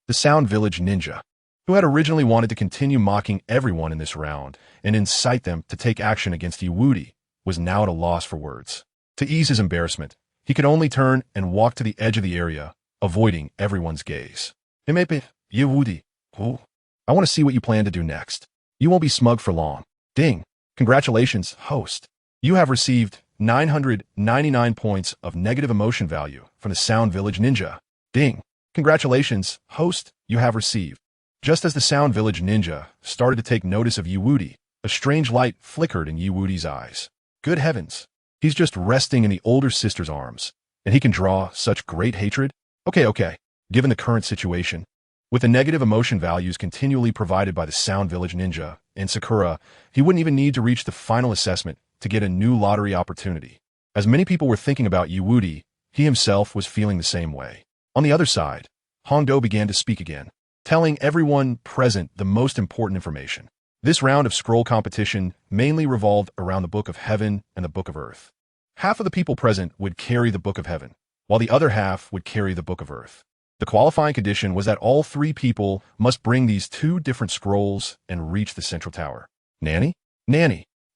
The Sound Village ninja, who had originally wanted to continue mocking everyone in this round and incite them to take action against Woody, was now at a loss for words. To ease his embarrassment, he could only turn and walk to the edge of the area, avoiding everyone's gaze. Woody, I want to see what you plan to do next. You won't be smug for long. Ding. Congratulations, host. You have received 999 points of negative emotion value from the Sound Village Ninja. Ding. Congratulations, host, you have received. Just as the Sound Village Ninja started to take notice of Woody, a strange light flickered in Woody's eyes. Good heavens. He's just resting in the older sister's arms, and he can draw such great hatred? Okay. Given the current situation, with the negative emotion values continually provided by the Sound Village Ninja and Sakura, he wouldn't even need to reach the final assessment to get a new lottery opportunity. As many people were thinking about Woody, he himself was feeling the same way. On the other side, Hongdo began to speak again, telling everyone present the most important information. This round of scroll competition mainly revolved around the Book of Heaven and the Book of Earth. Half of the people present would carry the Book of Heaven, while the other half would carry the Book of Earth. The qualifying condition was that all three people must bring these two different scrolls and reach the central tower. Nanny?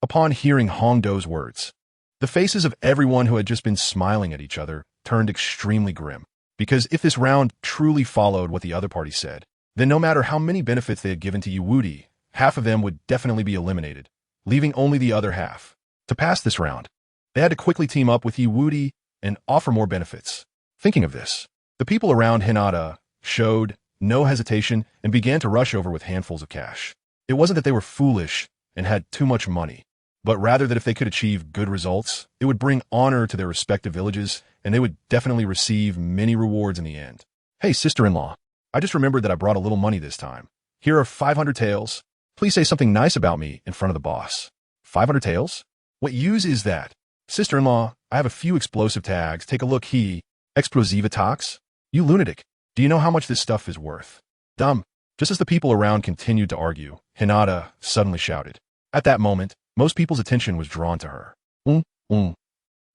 Upon hearing Hongdo's words, the faces of everyone who had just been smiling at each other turned extremely grim. Because if this round truly followed what the other party said, then no matter how many benefits they had given to Woody, half of them would definitely be eliminated, leaving only the other half. To pass this round, they had to quickly team up with Woody and offer more benefits. Thinking of this, the people around Hinata showed no hesitation and began to rush over with handfuls of cash. It wasn't that they were foolish and had too much money, but rather that if they could achieve good results, it would bring honor to their respective villages, and they would definitely receive many rewards in the end. Hey, sister-in-law, I just remembered that I brought a little money this time. Here are 500 taels. Please say something nice about me in front of the boss. 500 taels? What use is that? Sister-in-law, I have a few explosive tags. Take a look. Explosiva tags? You lunatic. Do you know how much this stuff is worth? Dumb. Just as the people around continued to argue, Hinata suddenly shouted. At that moment, most people's attention was drawn to her.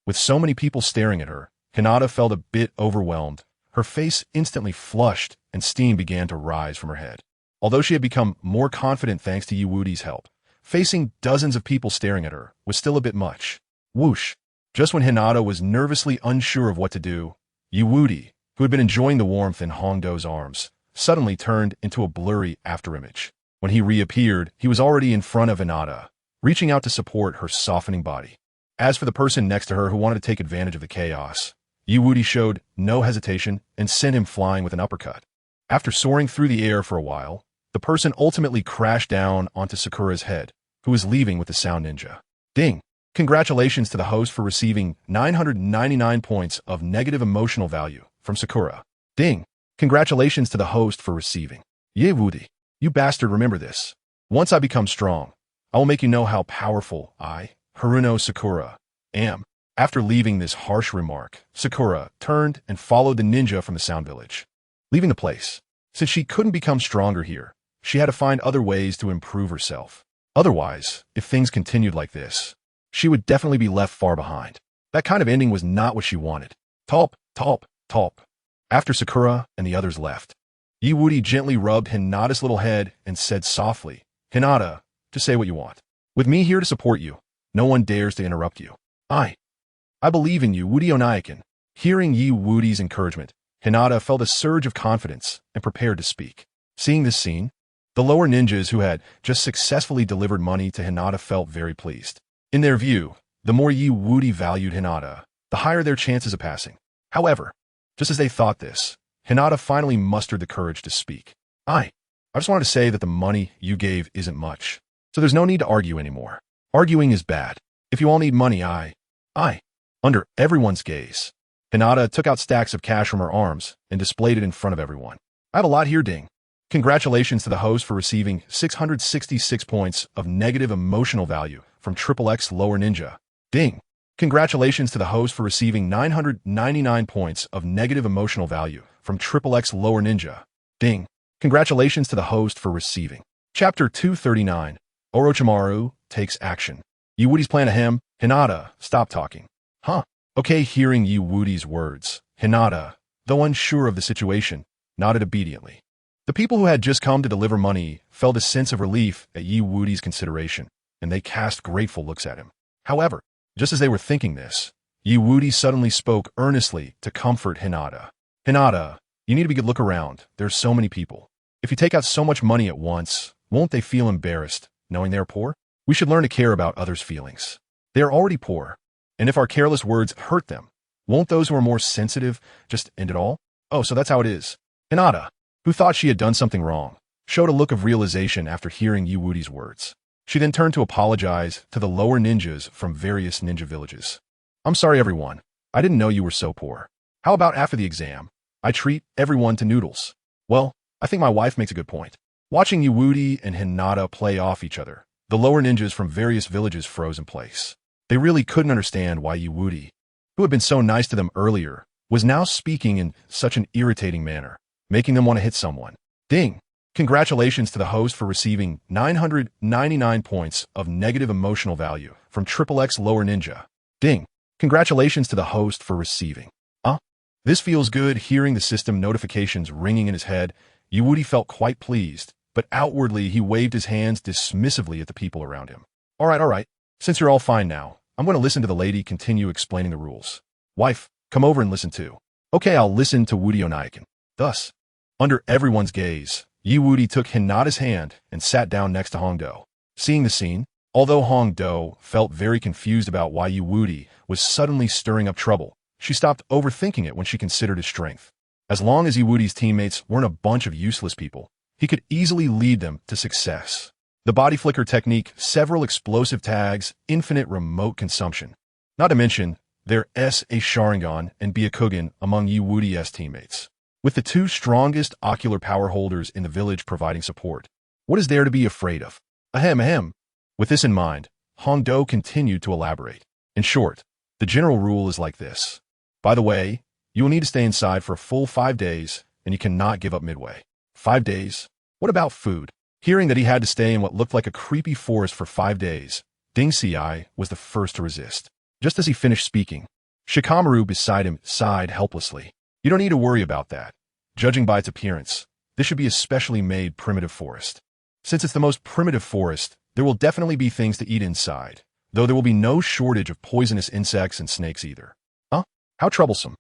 With so many people staring at her, Hinata felt a bit overwhelmed. Her face instantly flushed and steam began to rise from her head. Although she had become more confident thanks to Woody's help, facing dozens of people staring at her was still a bit much. Whoosh! Just when Hinata was nervously unsure of what to do, Woody, who had been enjoying the warmth in Hongdo's arms, suddenly turned into a blurry afterimage. When he reappeared, he was already in front of Hinata, reaching out to support her softening body. As for the person next to her who wanted to take advantage of the chaos, Woody showed no hesitation and sent him flying with an uppercut. After soaring through the air for a while, the person ultimately crashed down onto Sakura's head, who was leaving with the Sound Ninja. Ding! Congratulations to the host for receiving 999 points of negative emotional value from Sakura. Ding! Congratulations to the host for receiving. Woody, you bastard, remember this. Once I become strong, I will make you know how powerful I, Haruno Sakura, am. After leaving this harsh remark, Sakura turned and followed the ninja from the Sound Village, leaving the place. Since she couldn't become stronger here, she had to find other ways to improve herself. Otherwise, if things continued like this, she would definitely be left far behind. That kind of ending was not what she wanted. Talp. After Sakura and the others left, Woody gently rubbed Hinata's little head and said softly, Hinata, Just say what you want. With me here to support you, no one dares to interrupt you. I believe in you, Woody Onaikin. Hearing Yi Woody's encouragement, Hinata felt a surge of confidence and prepared to speak. Seeing this scene, the lower ninjas who had just successfully delivered money to Hinata felt very pleased. In their view, the more Yi Woody valued Hinata, the higher their chances of passing. However, just as they thought this, Hinata finally mustered the courage to speak. I just wanted to say that the money you gave isn't much, so there's no need to argue anymore. Arguing is bad. If you all need money, Under everyone's gaze, Hinata took out stacks of cash from her arms and displayed it in front of everyone. I have a lot here, ding. Congratulations to the host for receiving 666 points of negative emotional value from XXX Lower Ninja. Ding. Congratulations to the host for receiving 999 points of negative emotional value from XXX Lower Ninja. Ding. Congratulations to the host for receiving. Chapter 239. Orochimaru takes action. Yi Woody's plan ahem. Hinata, stop talking. Okay, hearing Yi Woody's words, Hinata, though unsure of the situation, nodded obediently. The people who had just come to deliver money felt a sense of relief at Yi Woody's consideration, and they cast grateful looks at him. However, just as they were thinking this, Yi Woody suddenly spoke earnestly to comfort Hinata. Hinata, you need to look around. There's so many people. If you take out so much money at once, won't they feel embarrassed, knowing they're poor? We should learn to care about others' feelings. They are already poor, and if our careless words hurt them, won't those who are more sensitive just end it all? Oh, so that's how it is. Hinata, who thought she had done something wrong, showed a look of realization after hearing Yi Woody's words. She then turned to apologize to the lower ninjas from various ninja villages. I'm sorry, everyone. I didn't know you were so poor. How about after the exam, I treat everyone to noodles? Well, I think my wife makes a good point. Watching Yi Woody and Hinata play off each other, the lower ninjas from various villages froze in place. They really couldn't understand why Yi Woody, who had been so nice to them earlier, was now speaking in such an irritating manner, making them want to hit someone. Ding! Congratulations to the host for receiving 999 points of negative emotional value from XXX Lower Ninja. Ding! Congratulations to the host for receiving. This feels good. Hearing the system notifications ringing in his head, Yi Woody felt quite pleased, but outwardly he waved his hands dismissively at the people around him. All right. Since you're all fine now, I'm going to listen to the lady continue explaining the rules. Wife, come over and listen too. Okay, I'll listen to Woody Onaikin. Thus, under everyone's gaze, Yi Woody took Hinata's hand and sat down next to Hongdo. Seeing the scene, although Hongdo felt very confused about why Yi Woody was suddenly stirring up trouble, she stopped overthinking it when she considered his strength. As long as Yi Woody's teammates weren't a bunch of useless people, he could easily lead them to success. The body flicker technique, several explosive tags, infinite remote consumption. Not to mention, their S.A. Sharingan and Byakugan among Yi Woody's teammates. With the two strongest ocular power holders in the village providing support. What is there to be afraid of? Ahem. With this in mind, Hongdo continued to elaborate. In short, the general rule is like this. By the way, you will need to stay inside for a full 5 days, and you cannot give up midway. 5 days? What about food? Hearing that he had to stay in what looked like a creepy forest for 5 days, Ding Xiai was the first to resist. Just as he finished speaking, Shikamaru beside him sighed helplessly. You don't need to worry about that. Judging by its appearance, this should be a specially made primitive forest. Since it's the most primitive forest, there will definitely be things to eat inside, though there will be no shortage of poisonous insects and snakes either. How troublesome.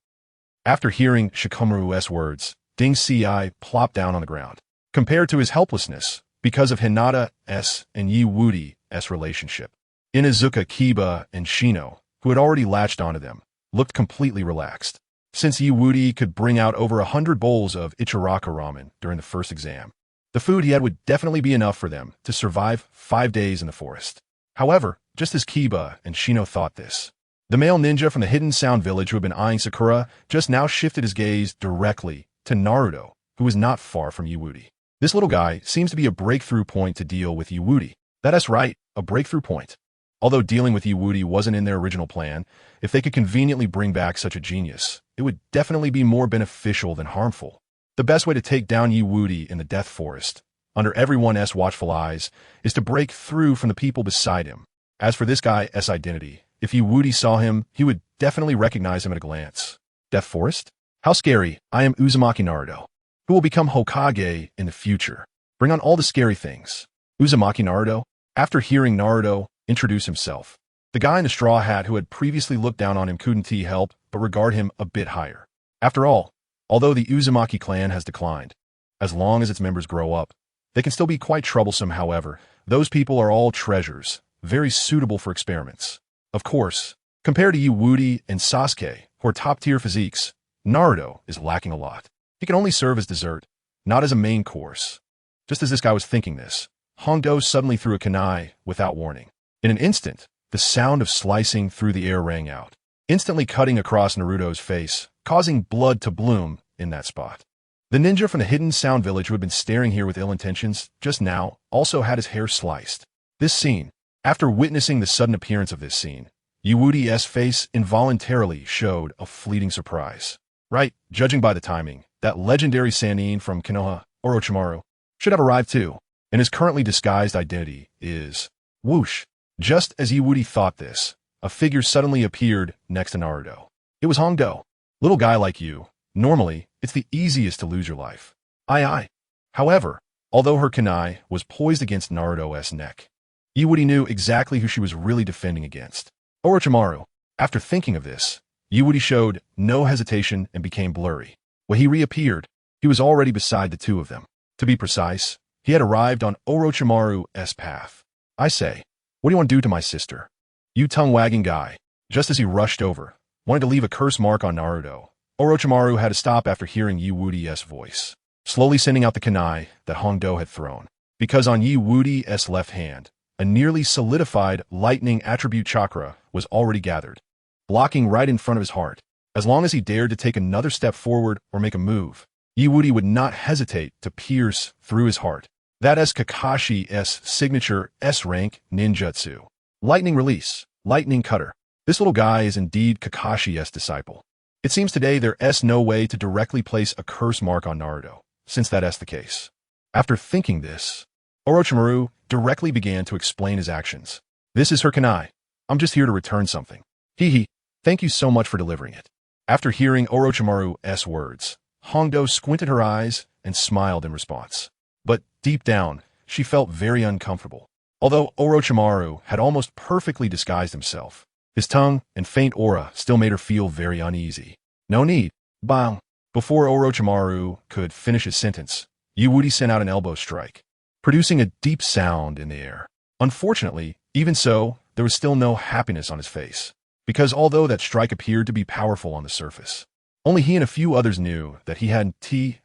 After hearing Shikamaru's words, Ding Xiai plopped down on the ground. Compared to his helplessness, because of Hinata's and Yi Woody's relationship, Inuzuka, Kiba, and Shino, who had already latched onto them, looked completely relaxed. Since Yi Woody could bring out over 100 bowls of Ichiraka ramen during the first exam, the food he had would definitely be enough for them to survive 5 days in the forest. However, just as Kiba and Shino thought this, the male ninja from the Hidden Sound village who had been eyeing Sakura just now shifted his gaze directly to Naruto, who was not far from Yi Woody. This little guy seems to be a breakthrough point to deal with Yi Woody. That's right, a breakthrough point. Although dealing with Yi Woody wasn't in their original plan, if they could conveniently bring back such a genius, it would definitely be more beneficial than harmful. The best way to take down Yi Woody in the Death Forest, under everyone's watchful eyes, is to break through from the people beside him. As for this guy's identity, if Yi Woody saw him, he would definitely recognize him at a glance. Death Forest? How scary. I am Uzumaki Naruto, who will become Hokage in the future. Bring on all the scary things. Uzumaki Naruto? After hearing Naruto introduce himself, the guy in the straw hat who had previously looked down on him couldn't help but regard him a bit higher. After all, although the Uzumaki clan has declined, as long as its members grow up, they can still be quite troublesome. However, those people are all treasures, very suitable for experiments. Of course, compared to Woody and Sasuke, who are top-tier physiques, Naruto is lacking a lot. He can only serve as dessert, not as a main course. Just as this guy was thinking this, Hongdo suddenly threw a kunai without warning. In an instant, the sound of slicing through the air rang out, instantly cutting across Naruto's face, causing blood to bloom in that spot. The ninja from the hidden sound village who had been staring here with ill intentions just now also had his hair sliced. This scene, after witnessing the sudden appearance of this scene, Woody's face involuntarily showed a fleeting surprise. Right, judging by the timing, that legendary Sannin from Konoha, Orochimaru, should have arrived too, and his currently disguised identity is whoosh. Just as Woody thought this, a figure suddenly appeared next to Naruto. It was Hongdo. Little guy like you, normally, it's the easiest to lose your life. Aye. However, although her kunai was poised against Naruto's neck, Woody knew exactly who she was really defending against. Orochimaru. After thinking of this, Woody showed no hesitation and became blurry. When he reappeared, he was already beside the two of them. To be precise, he had arrived on Orochimaru's path. I say, what do you want to do to my sister? You tongue-wagging guy. Just as he rushed over, wanted to leave a curse mark on Naruto, Orochimaru had to stop after hearing Woody's voice, slowly sending out the kunai that Hongdo had thrown. Because on Woody's left hand, a nearly solidified lightning attribute chakra was already gathered, blocking right in front of his heart. As long as he dared to take another step forward or make a move, Woody would not hesitate to pierce through his heart. That is Kakashi's signature S-rank ninjutsu. Lightning Release, Lightning Cutter. This little guy is indeed Kakashi's disciple. It seems today there's no way to directly place a curse mark on Naruto, since that's the case. After thinking this, Orochimaru directly began to explain his actions. This is her kunai. I'm just here to return something. Hee. Thank you so much for delivering it. After hearing Orochimaru's words, Hongdo squinted her eyes and smiled in response. But deep down, she felt very uncomfortable. Although Orochimaru had almost perfectly disguised himself, his tongue and faint aura still made her feel very uneasy. No need. Bang. Before Orochimaru could finish his sentence, Woody sent out an elbow strike, producing a deep sound in the air. Unfortunately, even so, there was still no happiness on his face, because although that strike appeared to be powerful on the surface, only he and a few others knew that he had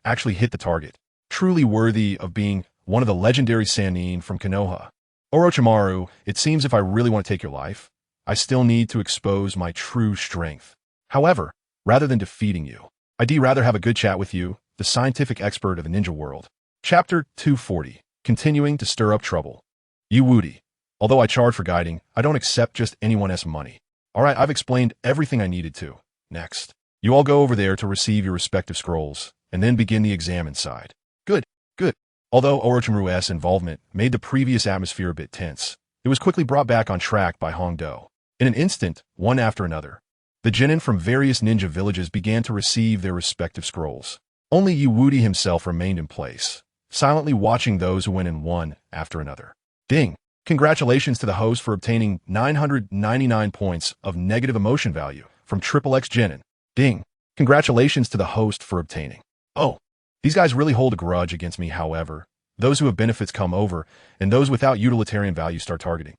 actually hit the target, truly worthy of being one of the legendary Sannin from Konoha. Orochimaru, it seems if I really want to take your life, I still need to expose my true strength. However, rather than defeating you, I'd rather have a good chat with you, the scientific expert of the ninja world. Chapter 240, Continuing to Stir Up Trouble. Woody. Although I charge for guiding, I don't accept just anyone's money. Alright, I've explained everything I needed to. Next, you all go over there to receive your respective scrolls, and then begin the exam inside. Good. Although Orochimaru's involvement made the previous atmosphere a bit tense, it was quickly brought back on track by Hongdo. In an instant, one after another, the genin from various ninja villages began to receive their respective scrolls. Only Woody himself remained in place, silently watching those who went in one after another. Ding! Congratulations to the host for obtaining 999 points of negative emotion value from XXX Genin. Ding! Congratulations to the host for obtaining. Oh! These guys really hold a grudge against me. However, those who have benefits come over, and those without utilitarian value start targeting.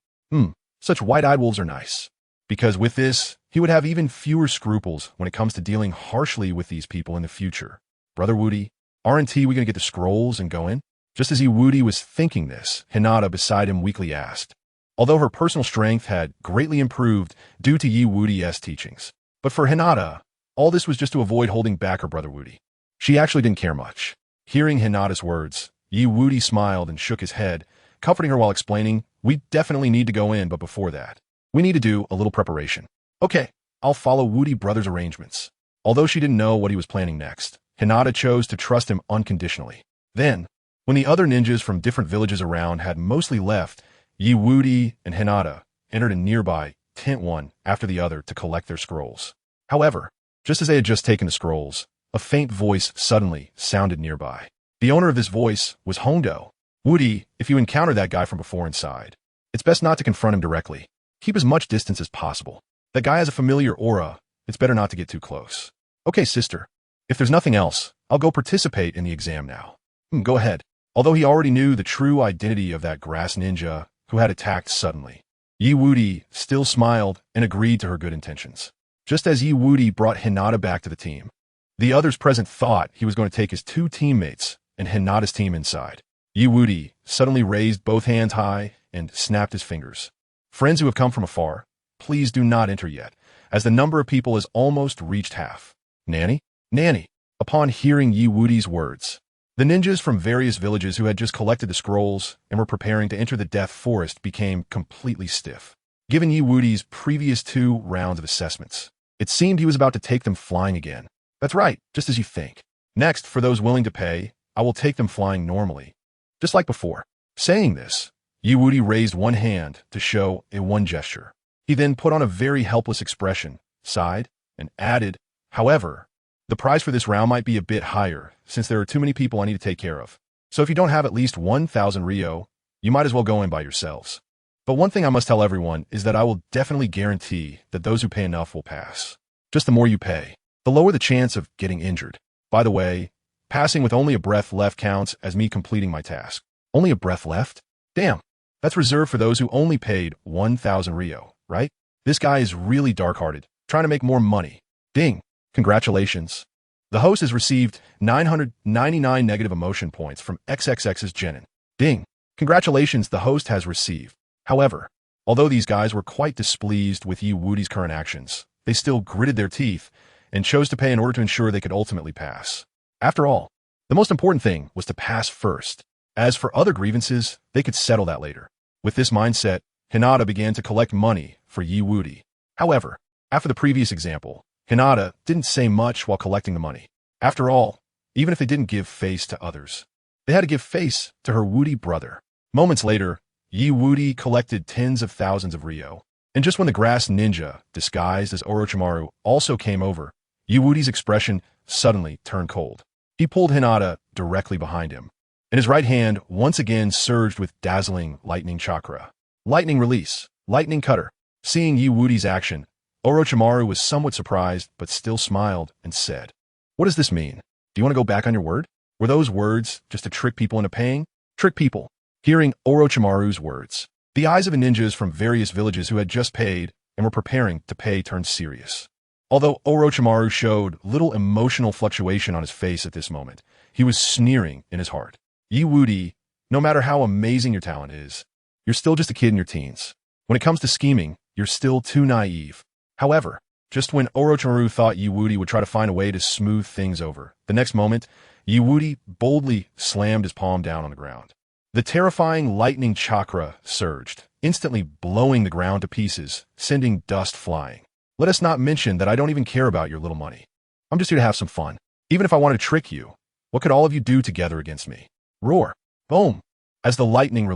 Such white-eyed wolves are nice. Because with this, he would have even fewer scruples when it comes to dealing harshly with these people in the future. Brother Woody, aren't we gonna get the scrolls and go in? Just as Woody was thinking this, Hinata beside him weakly asked. Although her personal strength had greatly improved due to Woody's teachings. But for Hinata, all this was just to avoid holding back her brother Woody. She actually didn't care much. Hearing Hinata's words, Woody smiled and shook his head, comforting her while explaining, we definitely need to go in, but before that, we need to do a little preparation. Okay, I'll follow Woody brother's arrangements. Although she didn't know what he was planning next, Hinata chose to trust him unconditionally. Then, when the other ninjas from different villages around had mostly left, Woody and Hinata entered a nearby tent one after the other to collect their scrolls. However, just as they had just taken the scrolls, a faint voice suddenly sounded nearby. The owner of this voice was Hongdo. Woody, if you encounter that guy from before inside, It's best not to confront him directly. Keep as much distance as possible. That guy has a familiar aura. It's better not to get too close. Okay, sister. If there's nothing else, I'll go participate in the exam now. Go ahead. Although he already knew the true identity of that grass ninja who had attacked suddenly, Yi Wudi still smiled and agreed to her good intentions. Just as Yi Wudi brought Hinata back to the team, the others present thought he was going to take his two teammates and Hinata's team inside. Yi Wudi suddenly raised both hands high and snapped his fingers. Friends who have come from afar, please do not enter yet, as the number of people has almost reached half. Nanny? Nanny! Upon hearing Yi Wudi's words, the ninjas from various villages who had just collected the scrolls and were preparing to enter the Death Forest became completely stiff. Given Yi Wudi's previous 2 rounds of assessments, it seemed he was about to take them flying again. That's right, just as you think. Next, for those willing to pay, I will take them flying normally. Just like before. Saying this, Yi Wudi raised one hand to show a one gesture. He then put on a very helpless expression, sighed, and added, however, the price for this round might be a bit higher, since there are too many people I need to take care of. So if you don't have at least 1,000 Ryo, you might as well go in by yourselves. But one thing I must tell everyone is that I will definitely guarantee that those who pay enough will pass. Just the more you pay, the lower the chance of getting injured. By the way, passing with only a breath left counts as me completing my task. Only a breath left? Damn, that's reserved for those who only paid 1,000 Ryo, right? This guy is really dark-hearted, trying to make more money. Ding. Congratulations. The host has received 999 negative emotion points from XXX's Genin. Ding. Congratulations the host has received. However, although these guys were quite displeased with Yi Wudi's current actions, they still gritted their teeth and chose to pay in order to ensure they could ultimately pass. After all, the most important thing was to pass first. As for other grievances, they could settle that later. With this mindset, Hinata began to collect money for Yi Wudi. However, after the previous example, Hinata didn't say much while collecting the money. After all, even if they didn't give face to others, they had to give face to her Wudi brother. Moments later, Yi Wudi collected tens of thousands of Ryo. And just when the grass ninja, disguised as Orochimaru, also came over, Yi Wudi's expression suddenly turned cold. He pulled Hinata directly behind him, and his right hand once again surged with dazzling lightning chakra. Lightning release, lightning cutter. Seeing Yi Wudi's action, Orochimaru was somewhat surprised, but still smiled and said, "What does this mean? Do you want to go back on your word? Were those words just to trick people into paying? Trick people." Hearing Orochimaru's words, the eyes of the ninjas from various villages who had just paid and were preparing to pay turned serious. Although Orochimaru showed little emotional fluctuation on his face at this moment, he was sneering in his heart. Yi Wudi, no matter how amazing your talent is, you're still just a kid in your teens. When it comes to scheming, you're still too naive. However, just when Orochimaru thought Yi Wudi would try to find a way to smooth things over, the next moment, Yi Wudi boldly slammed his palm down on the ground. The terrifying lightning chakra surged, instantly blowing the ground to pieces, sending dust flying. Let us not mention that I don't even care about your little money. I'm just here to have some fun. Even if I wanted to trick you, what could all of you do together against me? Roar. Boom. As the lightning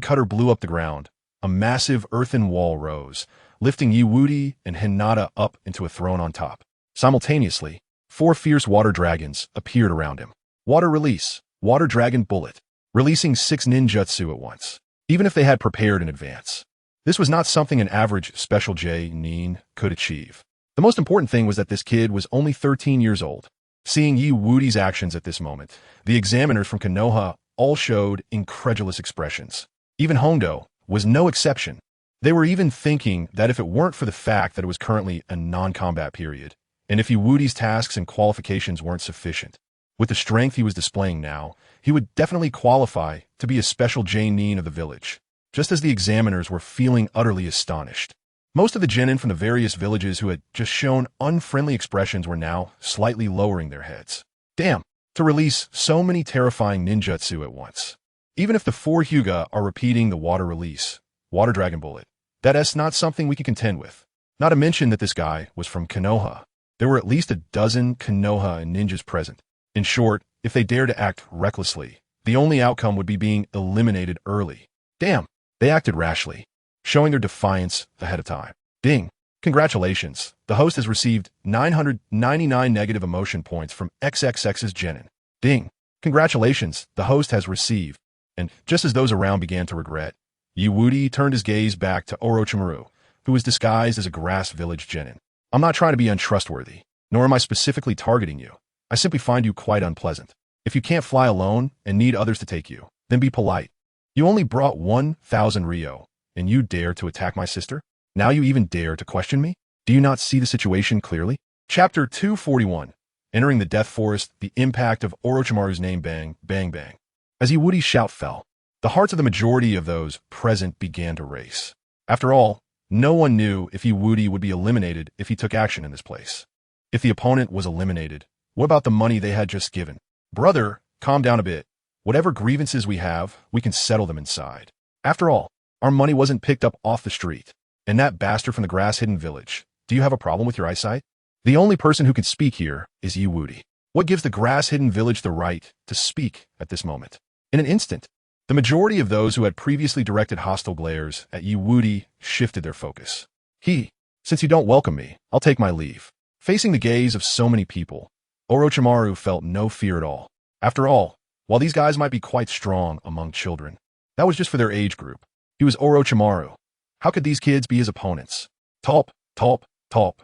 cutter blew up the ground, a massive earthen wall rose, lifting Yi Wudi and Hinata up into a throne on top. Simultaneously, 4 fierce water dragons appeared around him. Water release, water dragon bullet, releasing 6 ninjutsu at once, even if they had prepared in advance. This was not something an average special J-nin could achieve. The most important thing was that this kid was only 13 years old. Seeing Yi Wudi's actions at this moment, the examiners from Konoha all showed incredulous expressions. Even Hondo was no exception. They were even thinking that if it weren't for the fact that it was currently a non-combat period, and if Yi Wudi's tasks and qualifications weren't sufficient, with the strength he was displaying now, he would definitely qualify to be a special J-nin of the village, just as the examiners were feeling utterly astonished. Most of the genin from the various villages who had just shown unfriendly expressions were now slightly lowering their heads. Damn, to release so many terrifying ninjutsu at once. Even if the 4 Hyuga are repeating the water release, water dragon bullet, that is not something we can contend with. Not to mention that this guy was from Konoha. There were at least a dozen Konoha and ninjas present. In short, if they dared to act recklessly, the only outcome would be being eliminated early. Damn, they acted rashly, showing their defiance ahead of time. Ding. Congratulations. The host has received 999 negative emotion points from XXX's Genin. Ding. Congratulations. The host has received. And just as those around began to regret, Wudi turned his gaze back to Orochimaru, who was disguised as a grass village genin. I'm not trying to be untrustworthy, nor am I specifically targeting you. I simply find you quite unpleasant. If you can't fly alone and need others to take you, then be polite. You only brought 1,000 Rio, and you dare to attack my sister? Now you even dare to question me? Do you not see the situation clearly? Chapter 241. Entering the Death Forest, the impact of Orochimaru's name bang, bang, bang. As Wudi's shout fell, the hearts of the majority of those present began to race. After all, no one knew if Wudi would be eliminated if he took action in this place. If the opponent was eliminated, what about the money they had just given? Brother, calm down a bit. Whatever grievances we have, we can settle them inside. After all, our money wasn't picked up off the street. And that bastard from the grass-hidden village, do you have a problem with your eyesight? The only person who can speak here is Wudi. What gives the grass-hidden village the right to speak at this moment? In an instant, the majority of those who had previously directed hostile glares at Wudi shifted their focus. Since you don't welcome me, I'll take my leave. Facing the gaze of so many people, Orochimaru felt no fear at all. After all, while these guys might be quite strong among children, that was just for their age group. He was Orochimaru. How could these kids be his opponents? Talp, talp, talp.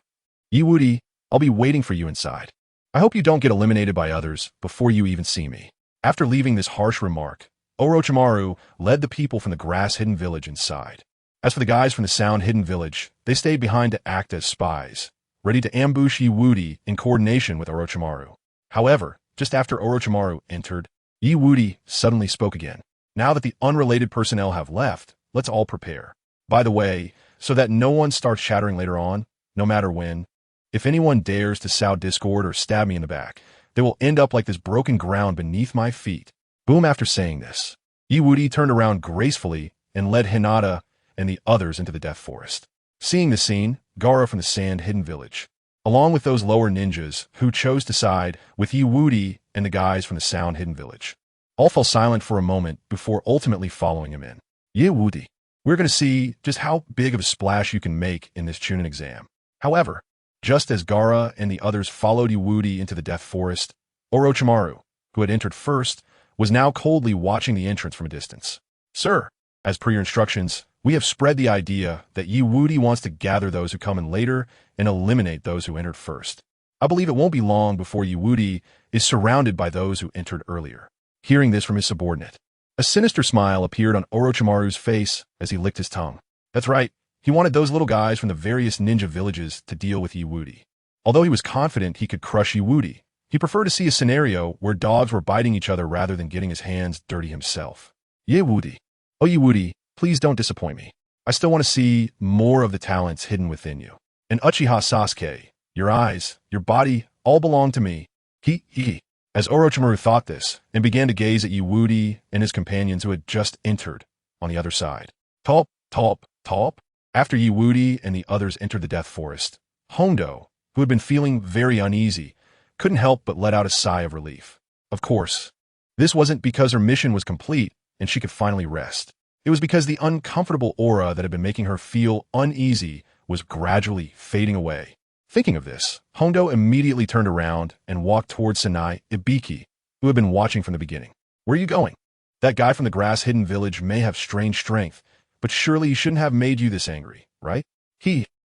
Wudi, I'll be waiting for you inside. I hope you don't get eliminated by others before you even see me. After leaving this harsh remark, Orochimaru led the people from the grass-hidden village inside. As for the guys from the sound-hidden village, they stayed behind to act as spies, ready to ambush Wudi in coordination with Orochimaru. However, just after Orochimaru entered, Wudi suddenly spoke again. Now that the unrelated personnel have left, let's all prepare. By the way, so that no one starts shattering later on, no matter when, if anyone dares to sow discord or stab me in the back, they will end up like this broken ground beneath my feet. Boom. After saying this, Wudi turned around gracefully and led Hinata and the others into the Death Forest. Seeing the scene, Gaara from the sand-hidden village, along with those lower ninjas who chose to side with Wudi and the guys from the sound-hidden village, all fell silent for a moment before ultimately following him in. Wudi, we're going to see just how big of a splash you can make in this Chunin exam. However, just as Gaara and the others followed Wudi into the Death Forest, Orochimaru, who had entered first, was now coldly watching the entrance from a distance. Sir, as per your instructions, we have spread the idea that Wudi wants to gather those who come in later and eliminate those who entered first. I believe it won't be long before Wudi is surrounded by those who entered earlier. Hearing this from his subordinate, a sinister smile appeared on Orochimaru's face as he licked his tongue. That's right. He wanted those little guys from the various ninja villages to deal with Wudi. Although he was confident he could crush Wudi, he preferred to see a scenario where dogs were biting each other rather than getting his hands dirty himself. Wudi. Oh, Wudi, please don't disappoint me. I still want to see more of the talents hidden within you. And Uchiha Sasuke, your eyes, your body, all belong to me. As Orochimaru thought this and began to gaze at Wudi and his companions who had just entered on the other side. Talp, talp, talp. After Wudi and the others entered the Death Forest, Hondo, who had been feeling very uneasy, couldn't help but let out a sigh of relief. Of course, this wasn't because her mission was complete and she could finally rest. It was because the uncomfortable aura that had been making her feel uneasy was gradually fading away. Thinking of this, Hondo immediately turned around and walked towards Sanai Ibiki, who had been watching from the beginning. Where are you going? That guy from the grass-hidden village may have strange strength, but surely he shouldn't have made you this angry, right?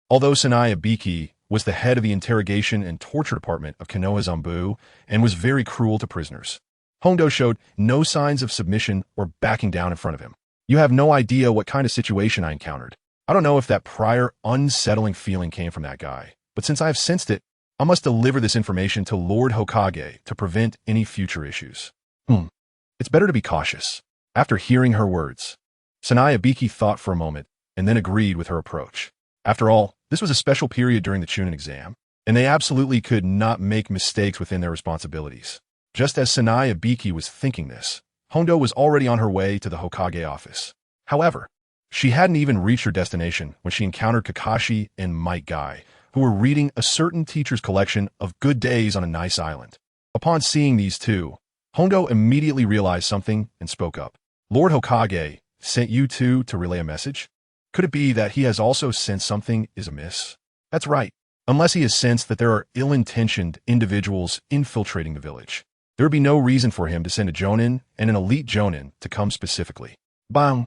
Although Sanai Ibiki was the head of the interrogation and torture department of Konoha Zanbu and was very cruel to prisoners, Hondo showed no signs of submission or backing down in front of him. You have no idea what kind of situation I encountered. I don't know if that prior unsettling feeling came from that guy, but since I have sensed it, I must deliver this information to Lord Hokage to prevent any future issues. It's better to be cautious. After hearing her words, Sanai Ibiki thought for a moment and then agreed with her approach. After all, this was a special period during the Chunin exam, and they absolutely could not make mistakes within their responsibilities. Just as Sanai Ibiki was thinking this, Hondo was already on her way to the Hokage office. However, she hadn't even reached her destination when she encountered Kakashi and Might Guy, who were reading a certain teacher's collection of good days on a nice island. Upon seeing these two, Hondo immediately realized something and spoke up. Lord Hokage sent you two to relay a message? Could it be that he has also sensed something is amiss? That's right. Unless he has sensed that there are ill-intentioned individuals infiltrating the village, there would be no reason for him to send a Jonin and an elite Jonin to come specifically. Bang!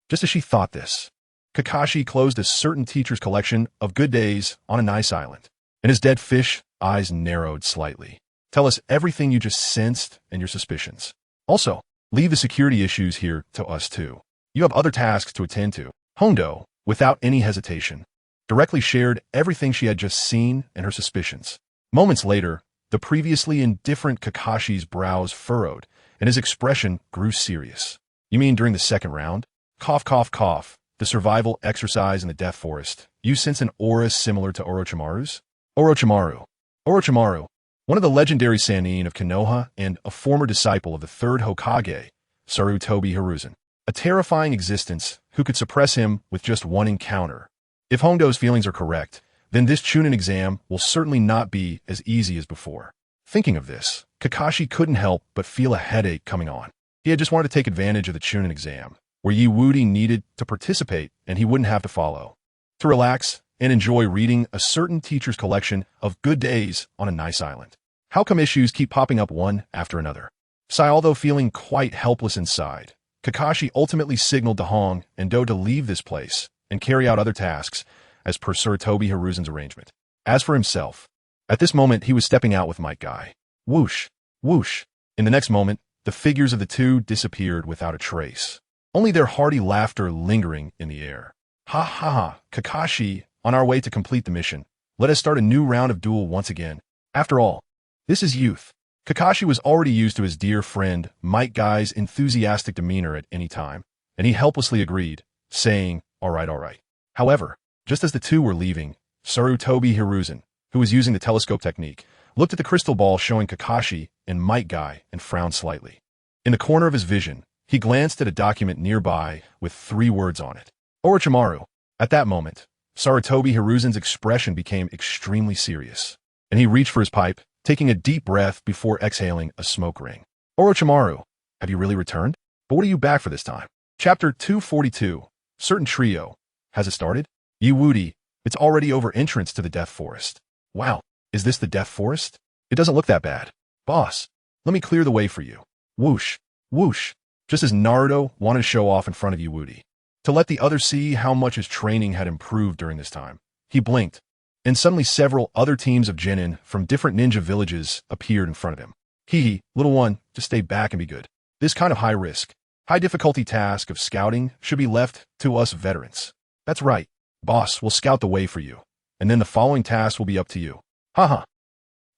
Just as she thought this, Kakashi closed a certain teacher's collection of good days on a nice island, and his dead fish eyes narrowed slightly. Tell us everything you just sensed and your suspicions. Also, leave the security issues here to us too. You have other tasks to attend to. Hondo, without any hesitation, directly shared everything she had just seen and her suspicions. Moments later, the previously indifferent Kakashi's brows furrowed, and his expression grew serious. You mean during the second round? Cough, cough, cough. The survival exercise in the Death Forest. You sense an aura similar to Orochimaru's? Orochimaru, one of the legendary Sannin of Konoha and a former disciple of the third Hokage, Sarutobi Hiruzen. A terrifying existence who could suppress him with just one encounter. If Hondo's feelings are correct, then this Chunin exam will certainly not be as easy as before. Thinking of this, Kakashi couldn't help but feel a headache coming on. He had just wanted to take advantage of the Chunin exam, where Wudi needed to participate and he wouldn't have to follow. To relax and enjoy reading a certain teacher's collection of good days on a nice island. How come issues keep popping up one after another? Although feeling quite helpless inside, Kakashi ultimately signaled to Hong and Do to leave this place and carry out other tasks as per Sarutobi Hiruzen's arrangement. As for himself, at this moment he was stepping out with Might Guy. Whoosh, whoosh. In the next moment, the figures of the two disappeared without a trace, only their hearty laughter lingering in the air. Ha ha ha, Kakashi, on our way to complete the mission. Let us start a new round of duel once again. After all, this is youth. Kakashi was already used to his dear friend Might Guy's enthusiastic demeanor at any time, and he helplessly agreed, saying, all right. However, just as the two were leaving, Sarutobi Hiruzen, who was using the telescope technique, looked at the crystal ball showing Kakashi and Might Guy and frowned slightly. In the corner of his vision, he glanced at a document nearby with 3 words on it. Orochimaru. At that moment, Sarutobi Hiruzen's expression became extremely serious, and he reached for his pipe, taking a deep breath before exhaling a smoke ring. Orochimaru, have you really returned? But what are you back for this time? Chapter 242, Certain Trio. Has it started? Wudi, it's already over entrance to the Death Forest. Wow, is this the Death Forest? It doesn't look that bad. Boss, let me clear the way for you. Whoosh, whoosh, just as Naruto wanted to show off in front of Wudi. To let the others see how much his training had improved during this time, he blinked, and suddenly several other teams of genin from different ninja villages appeared in front of him. Hee, little one, just stay back and be good. This kind of high-risk, high-difficulty task of scouting should be left to us veterans. That's right. Boss will scout the way for you, and then the following tasks will be up to you. Haha.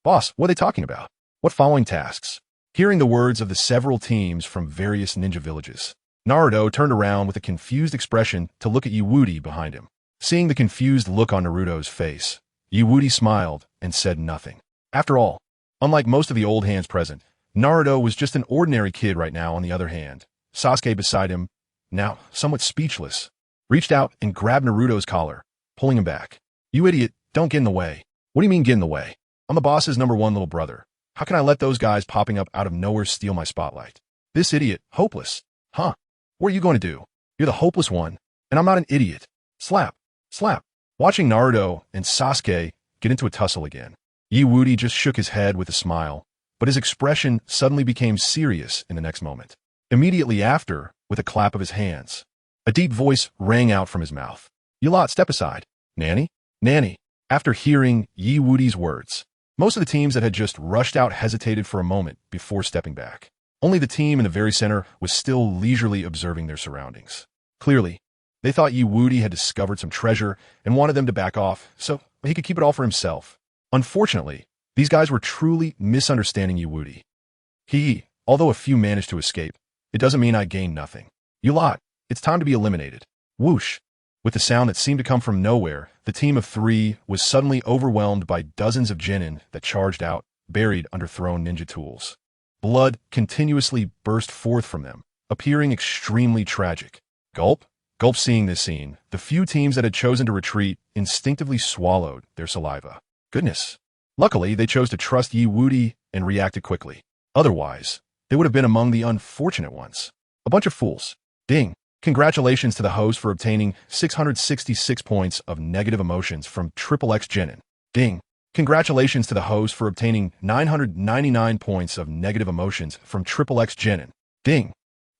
Boss, what are they talking about? What following tasks? Hearing the words of the several teams from various ninja villages, Naruto turned around with a confused expression to look at Wudi behind him. Seeing the confused look on Naruto's face, Wudi smiled and said nothing. After all, unlike most of the old hands present, Naruto was just an ordinary kid right now. On the other hand, Sasuke beside him, now somewhat speechless, reached out and grabbed Naruto's collar, pulling him back. You idiot, don't get in the way. What do you mean get in the way? I'm the boss's #1 little brother. How can I let those guys popping up out of nowhere steal my spotlight? This idiot, hopeless. Huh? What are you going to do? You're the hopeless one, and I'm not an idiot. Slap. Slap. Watching Naruto and Sasuke get into a tussle again, Wudi just shook his head with a smile, but his expression suddenly became serious in the next moment. Immediately after, with a clap of his hands, a deep voice rang out from his mouth. You lot, step aside. Nanny? Nanny. After hearing Wudi's words, most of the teams that had just rushed out hesitated for a moment before stepping back. Only the team in the very center was still leisurely observing their surroundings. Clearly, they thought Wudi had discovered some treasure and wanted them to back off so he could keep it all for himself. Unfortunately, these guys were truly misunderstanding Wudi. Although a few managed to escape, it doesn't mean I gained nothing. You lot, it's time to be eliminated. Whoosh. With the sound that seemed to come from nowhere, the team of 3 was suddenly overwhelmed by dozens of genin that charged out, buried under thrown ninja tools. Blood continuously burst forth from them, appearing extremely tragic. Gulp. Gulp. Seeing this scene, the few teams that had chosen to retreat instinctively swallowed their saliva. Goodness. Luckily, they chose to trust Wudi and reacted quickly. Otherwise, they would have been among the unfortunate ones. A bunch of fools. Ding. Congratulations to the host for obtaining 666 points of negative emotions from XXX Genin. Ding. Congratulations to the host for obtaining 999 points of negative emotions from XXX Genin. Ding.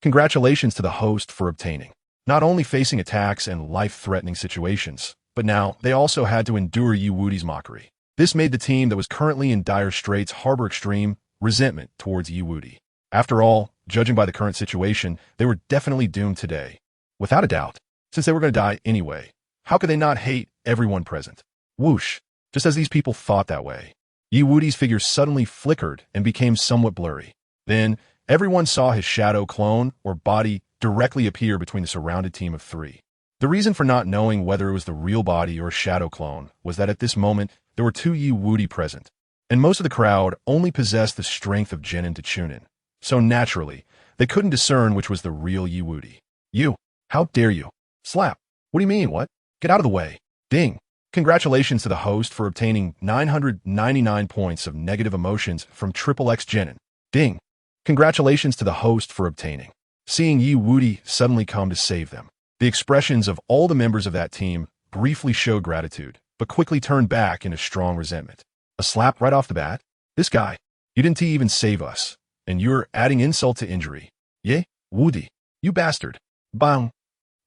Congratulations to the host for obtaining not only facing attacks and life-threatening situations, but now they also had to endure Wudi's mockery. This made the team that was currently in dire straits harbor extreme resentment towards Wudi. After all, judging by the current situation, they were definitely doomed today. Without a doubt, since they were going to die anyway, how could they not hate everyone present? Whoosh! Just as these people thought that way, Wudi's figure suddenly flickered and became somewhat blurry. Then, everyone saw his shadow clone or body directly appear between the surrounded team of three. The reason for not knowing whether it was the real body or a shadow clone was that at this moment, there were two Wudi present, and most of the crowd only possessed the strength of Genin to Chunin. So naturally, they couldn't discern which was the real Wudi. You! How dare you! Slap! What do you mean, what? Get out of the way! Ding! Congratulations to the host for obtaining 999 points of negative emotions from XXX Genin. Ding! Congratulations to the host for obtaining. Seeing Wudi suddenly come to save them. The expressions of all the members of that team briefly showed gratitude, but quickly turned back into strong resentment. A slap right off the bat? This guy, you didn't even save us, and you're adding insult to injury. Yeh, Wudi, you bastard. Bang!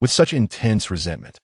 With such intense resentment.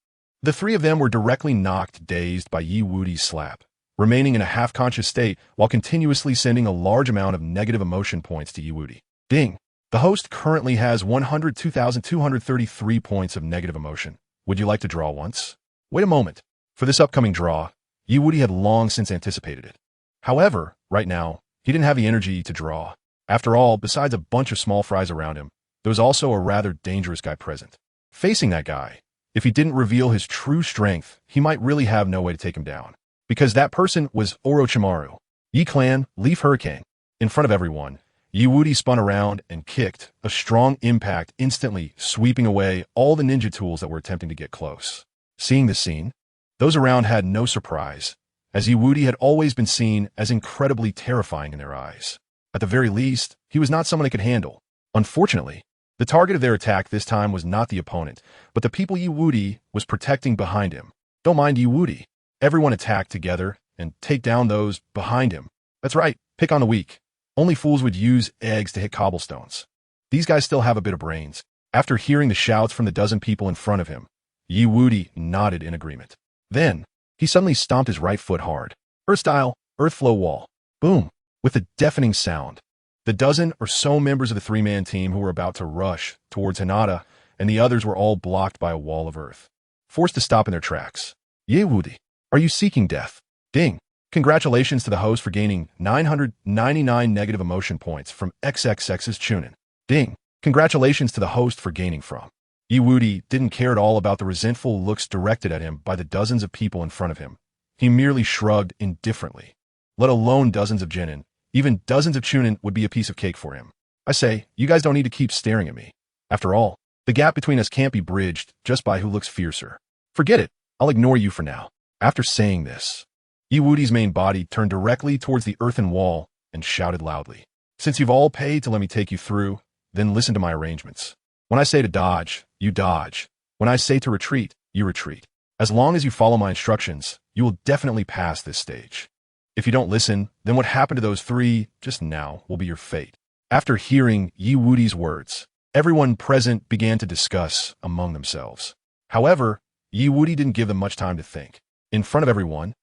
The three of them were directly knocked dazed by Wudi's slap, remaining in a half-conscious state while continuously sending a large amount of negative emotion points to Wudi. Ding! The host currently has 102,233 points of negative emotion. Would you like to draw once? Wait a moment. For this upcoming draw, Wudi had long since anticipated it. However, right now, he didn't have the energy to draw. After all, besides a bunch of small fries around him, there was also a rather dangerous guy present. Facing that guy, if he didn't reveal his true strength, he might really have no way to take him down. Because that person was Orochimaru. Clan, Leaf Hurricane. In front of everyone, Wudi spun around and kicked, a strong impact instantly sweeping away all the ninja tools that were attempting to get close. Seeing this scene, those around had no surprise, as Wudi had always been seen as incredibly terrifying in their eyes. At the very least, he was not someone they could handle. Unfortunately, the target of their attack this time was not the opponent, but the people Wudi was protecting behind him. Don't mind Wudi. Everyone attack together and take down those behind him. That's right, pick on the weak. Only fools would use eggs to hit cobblestones. These guys still have a bit of brains. After hearing the shouts from the dozen people in front of him, Wudi nodded in agreement. Then, he suddenly stomped his right foot hard. Earth-style, earth-flow wall. Boom! With a deafening sound. The dozen or so members of the three-man team who were about to rush towards Hinata and the others were all blocked by a wall of earth. Forced to stop in their tracks. Wudi, are you seeking death? Ding! Congratulations to the host for gaining 999 negative emotion points from XXX's Chunin. Ding! Congratulations to the host for gaining from. Wudi didn't care at all about the resentful looks directed at him by the dozens of people in front of him. He merely shrugged indifferently. Let alone dozens of Genin, even dozens of Chunin would be a piece of cake for him. I say, you guys don't need to keep staring at me. After all, the gap between us can't be bridged just by who looks fiercer. Forget it, I'll ignore you for now. After saying this, Wudi's main body turned directly towards the earthen wall and shouted loudly. Since you've all paid to let me take you through, then listen to my arrangements. When I say to dodge, you dodge. When I say to retreat, you retreat. As long as you follow my instructions, you will definitely pass this stage. If you don't listen, then what happened to those three just now will be your fate. After hearing Wudi's words, everyone present began to discuss among themselves. However, Wudi didn't give them much time to think. In front of everyone,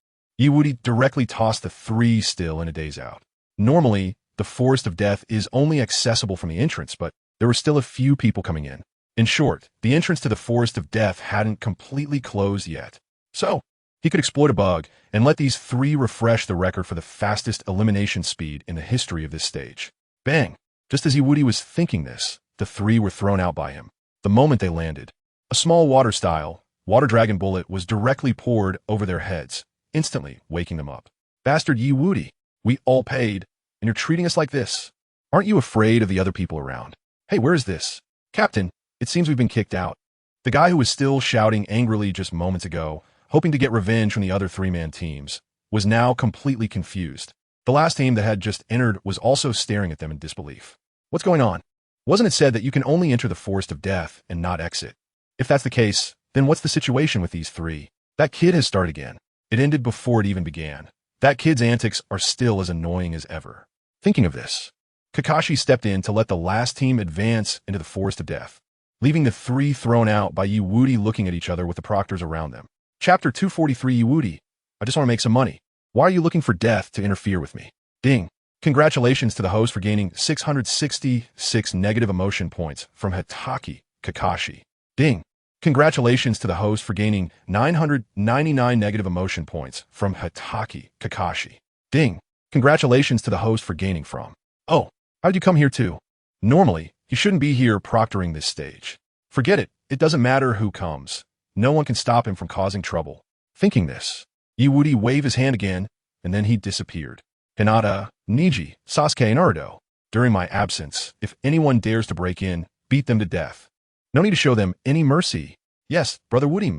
Wudi directly tossed the three still in a daze out. Normally, the Forest of Death is only accessible from the entrance, but there were still a few people coming in. In short, the entrance to the Forest of Death hadn't completely closed yet. So, he could exploit a bug and let these three refresh the record for the fastest elimination speed in the history of this stage. Bang! Just as Wudi was thinking this, the three were thrown out by him. The moment they landed, a small water dragon bullet was directly poured over their heads, instantly waking them up. Bastard Wudi, we all paid, and you're treating us like this. Aren't you afraid of the other people around? Hey, where is this? Captain, it seems we've been kicked out. The guy who was still shouting angrily just moments ago, hoping to get revenge from the other three-man teams, was now completely confused. The last team that had just entered was also staring at them in disbelief. What's going on? Wasn't it said that you can only enter the Forest of Death and not exit? If that's the case, then what's the situation with these three? That kid has started again. It ended before it even began. That kid's antics are still as annoying as ever. Thinking of this, Kakashi stepped in to let the last team advance into the Forest of Death. leaving the three thrown out by Woody looking at each other with the proctors around them. Chapter 243 Woody, I just want to make some money. Why are you looking for death to interfere with me? Ding. Congratulations to the host for gaining 666 negative emotion points from Hitaki Kakashi. Ding. Congratulations to the host for gaining 999 negative emotion points from Hitaki Kakashi. Ding. Congratulations to the host for gaining from. Oh, how'd you come here too? Normally, you shouldn't be here proctoring this stage. Forget it, it doesn't matter who comes. No one can stop him from causing trouble. Thinking this, Woody waved his hand again, and then he disappeared. Hinata, Neji, Sasuke, and Naruto. During my absence, if anyone dares to break in, beat them to death. No need to show them any mercy. Yes, Brother Woody.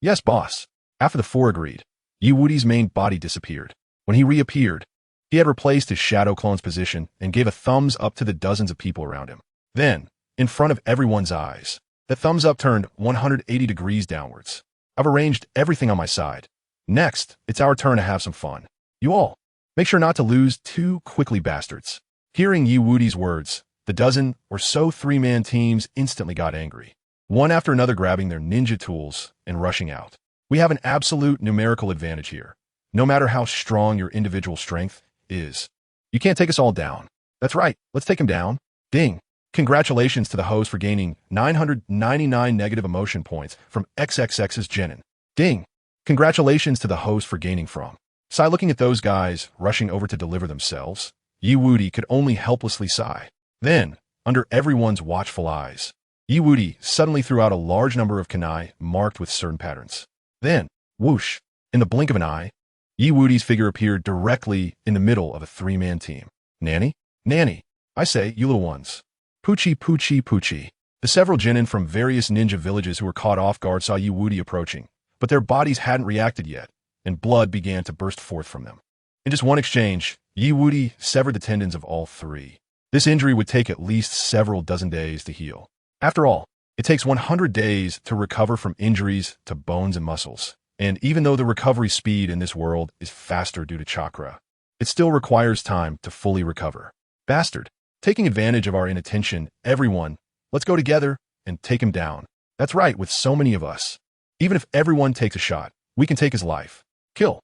Yes, boss. After the four agreed, Woody's main body disappeared. When he reappeared, he had replaced his shadow clone's position and gave a thumbs up to the dozens of people around him. Then, in front of everyone's eyes, the thumbs up turned 180 degrees downwards. I've arranged everything on my side. Next, it's our turn to have some fun. You all, make sure not to lose too quickly, bastards. Hearing Woody's words, the dozen or so three-man teams instantly got angry, one after another grabbing their ninja tools and rushing out. We have an absolute numerical advantage here, no matter how strong your individual strength is. You can't take us all down. That's right, let's take him down. Ding. Congratulations to the host for gaining 999 negative emotion points from XXX's Genin. Ding. Congratulations to the host for gaining from. Sigh. Looking at those guys rushing over to deliver themselves, Woody could only helplessly sigh. Then, under everyone's watchful eyes, Woody suddenly threw out a large number of kunai marked with certain patterns. Then, whoosh, in the blink of an eye, Woody's figure appeared directly in the middle of a three-man team. Nanny? Nanny. I say, you little ones. Poochie, poochie, poochie. The several genin from various ninja villages who were caught off guard saw Woody approaching, but their bodies hadn't reacted yet, and blood began to burst forth from them. In just one exchange, Woody severed the tendons of all three. This injury would take at least several dozen days to heal. After all, it takes 100 days to recover from injuries to bones and muscles. And even though the recovery speed in this world is faster due to chakra, it still requires time to fully recover. Bastard, taking advantage of our inattention, everyone, let's go together and take him down. That's right, with so many of us. Even if everyone takes a shot, we can take his life. Kill.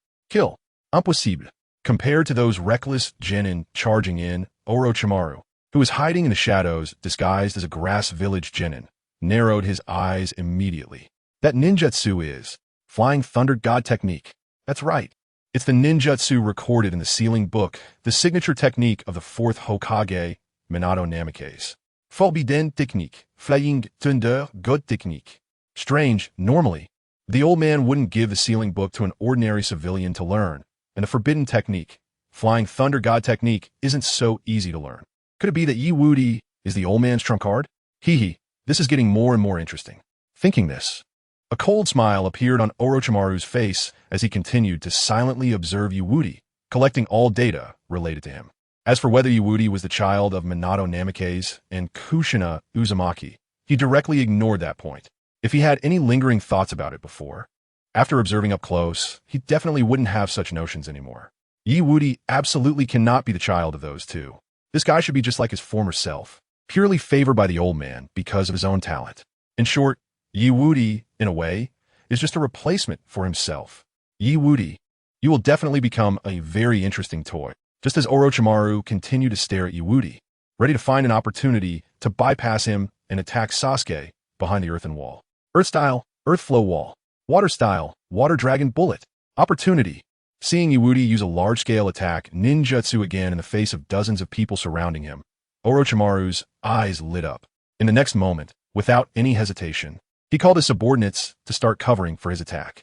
Impossible. Compared to those reckless genin charging in, Orochimaru, who was hiding in the shadows disguised as a grass village genin, narrowed his eyes immediately. That ninjutsu is Flying Thunder God technique. That's right. It's the ninjutsu recorded in the sealing book, the signature technique of the fourth Hokage, Minato Namake's. Forbidden technique, Flying Thunder God technique. Strange, normally, the old man wouldn't give the sealing book to an ordinary civilian to learn, and the forbidden technique, Flying Thunder God technique, isn't so easy to learn. Could it be that Woody is the old man's trump card? Hee, this is getting more and more interesting. Thinking this, a cold smile appeared on Orochimaru's face as he continued to silently observe Woody, collecting all data related to him. As for whether Woody was the child of Minato Namake's and Kushina Uzumaki, he directly ignored that point. If he had any lingering thoughts about it before, after observing up close, he definitely wouldn't have such notions anymore. Woody absolutely cannot be the child of those two. This guy should be just like his former self, purely favored by the old man because of his own talent. In short, Woody, in a way, is just a replacement for himself. Woody, you will definitely become a very interesting toy. Just as Orochimaru continued to stare at Woody, ready to find an opportunity to bypass him and attack Sasuke behind the earthen wall. Earth style, earth flow wall. Water style, water dragon bullet. Opportunity. Seeing Woody use a large-scale attack ninjutsu again in the face of dozens of people surrounding him, Orochimaru's eyes lit up. In the next moment, without any hesitation, he called his subordinates to start covering for his attack.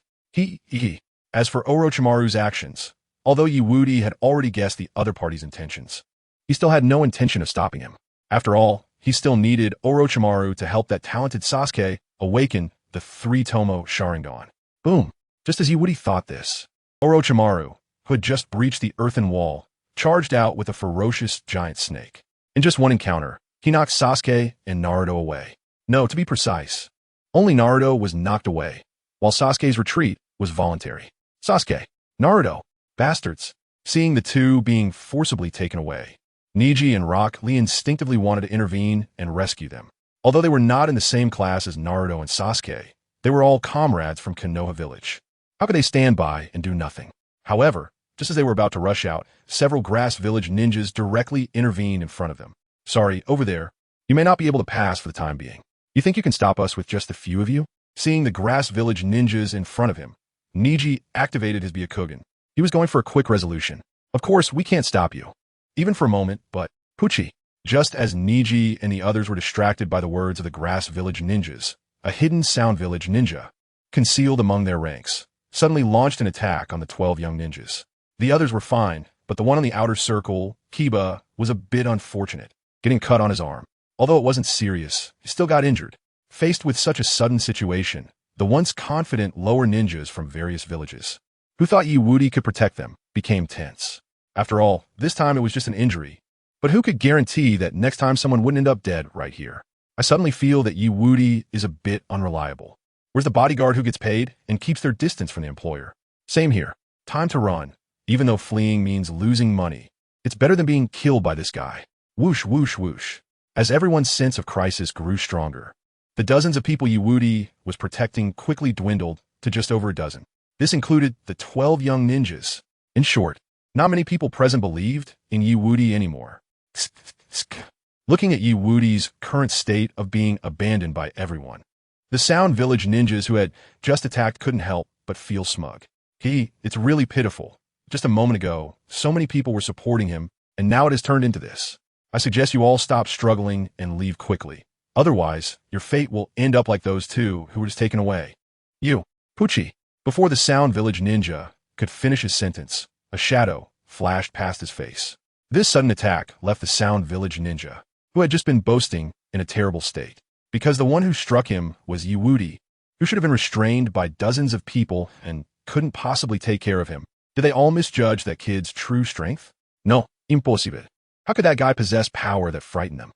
As for Orochimaru's actions, although Woody had already guessed the other party's intentions, he still had no intention of stopping him. After all, he still needed Orochimaru to help that talented Sasuke awaken the three-tomo Sharingan. Boom! Just as Woody thought this, Orochimaru, who had just breached the earthen wall, charged out with a ferocious giant snake. In just one encounter, he knocked Sasuke and Naruto away. No, to be precise, only Naruto was knocked away, while Sasuke's retreat was voluntary. Sasuke, Naruto, bastards. Seeing the two being forcibly taken away, Neji and Rock Lee instinctively wanted to intervene and rescue them. Although they were not in the same class as Naruto and Sasuke, they were all comrades from Konoha village. How could they stand by and do nothing? However, just as they were about to rush out, several grass village ninjas directly intervened in front of them. Sorry, over there. You may not be able to pass for the time being. You think you can stop us with just a few of you? Seeing the grass village ninjas in front of him, Neji activated his Byakugan. He was going for a quick resolution. Of course, we can't stop you. Even for a moment, but Pucci. Just as Neji and the others were distracted by the words of the grass village ninjas, a hidden sound village ninja, concealed among their ranks, suddenly launched an attack on the 12 young ninjas. The others were fine, but the one on the outer circle, Kiba, was a bit unfortunate, getting cut on his arm. Although it wasn't serious, he still got injured. Faced with such a sudden situation, the once confident lower ninjas from various villages, who thought Woody could protect them, became tense. After all, this time it was just an injury. But who could guarantee that next time someone wouldn't end up dead right here? I suddenly feel that Woody is a bit unreliable. Where's the bodyguard who gets paid and keeps their distance from the employer? Same here. Time to run. Even though fleeing means losing money, it's better than being killed by this guy. Whoosh, whoosh, whoosh. As everyone's sense of crisis grew stronger, the dozens of people Woody was protecting quickly dwindled to just over a dozen. This included the 12 young ninjas. In short, not many people present believed in Woody anymore. Looking at Woody's current state of being abandoned by everyone, the Sound Village ninjas who had just attacked couldn't help but feel smug. It's really pitiful. Just a moment ago, so many people were supporting him, and now it has turned into this. I suggest you all stop struggling and leave quickly. Otherwise, your fate will end up like those two who were just taken away. Pucci. Before the Sound Village ninja could finish his sentence, a shadow flashed past his face. This sudden attack left the Sound Village ninja, who had just been boasting, in a terrible state. Because the one who struck him was Woody, who should have been restrained by dozens of people and couldn't possibly take care of him. Did they all misjudge that kid's true strength? No, impossible. How could that guy possess power that frightened them?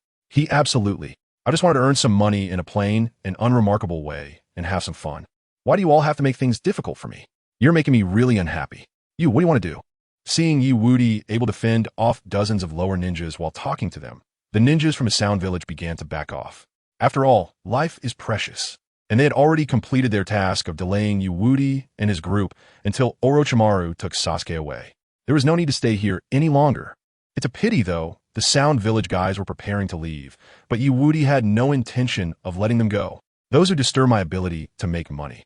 Absolutely. I just wanted to earn some money in a plain and unremarkable way and have some fun. Why do you all have to make things difficult for me? You're making me really unhappy. What do you want to do? Seeing Woody able to fend off dozens of lower ninjas while talking to them, the ninjas from a Sound Village began to back off. After all, life is precious, and they had already completed their task of delaying Woody and his group until Orochimaru took Sasuke away. There was no need to stay here any longer. It's a pity, though, the Sound Village guys were preparing to leave, but Woody had no intention of letting them go. Those who disturb my ability to make money.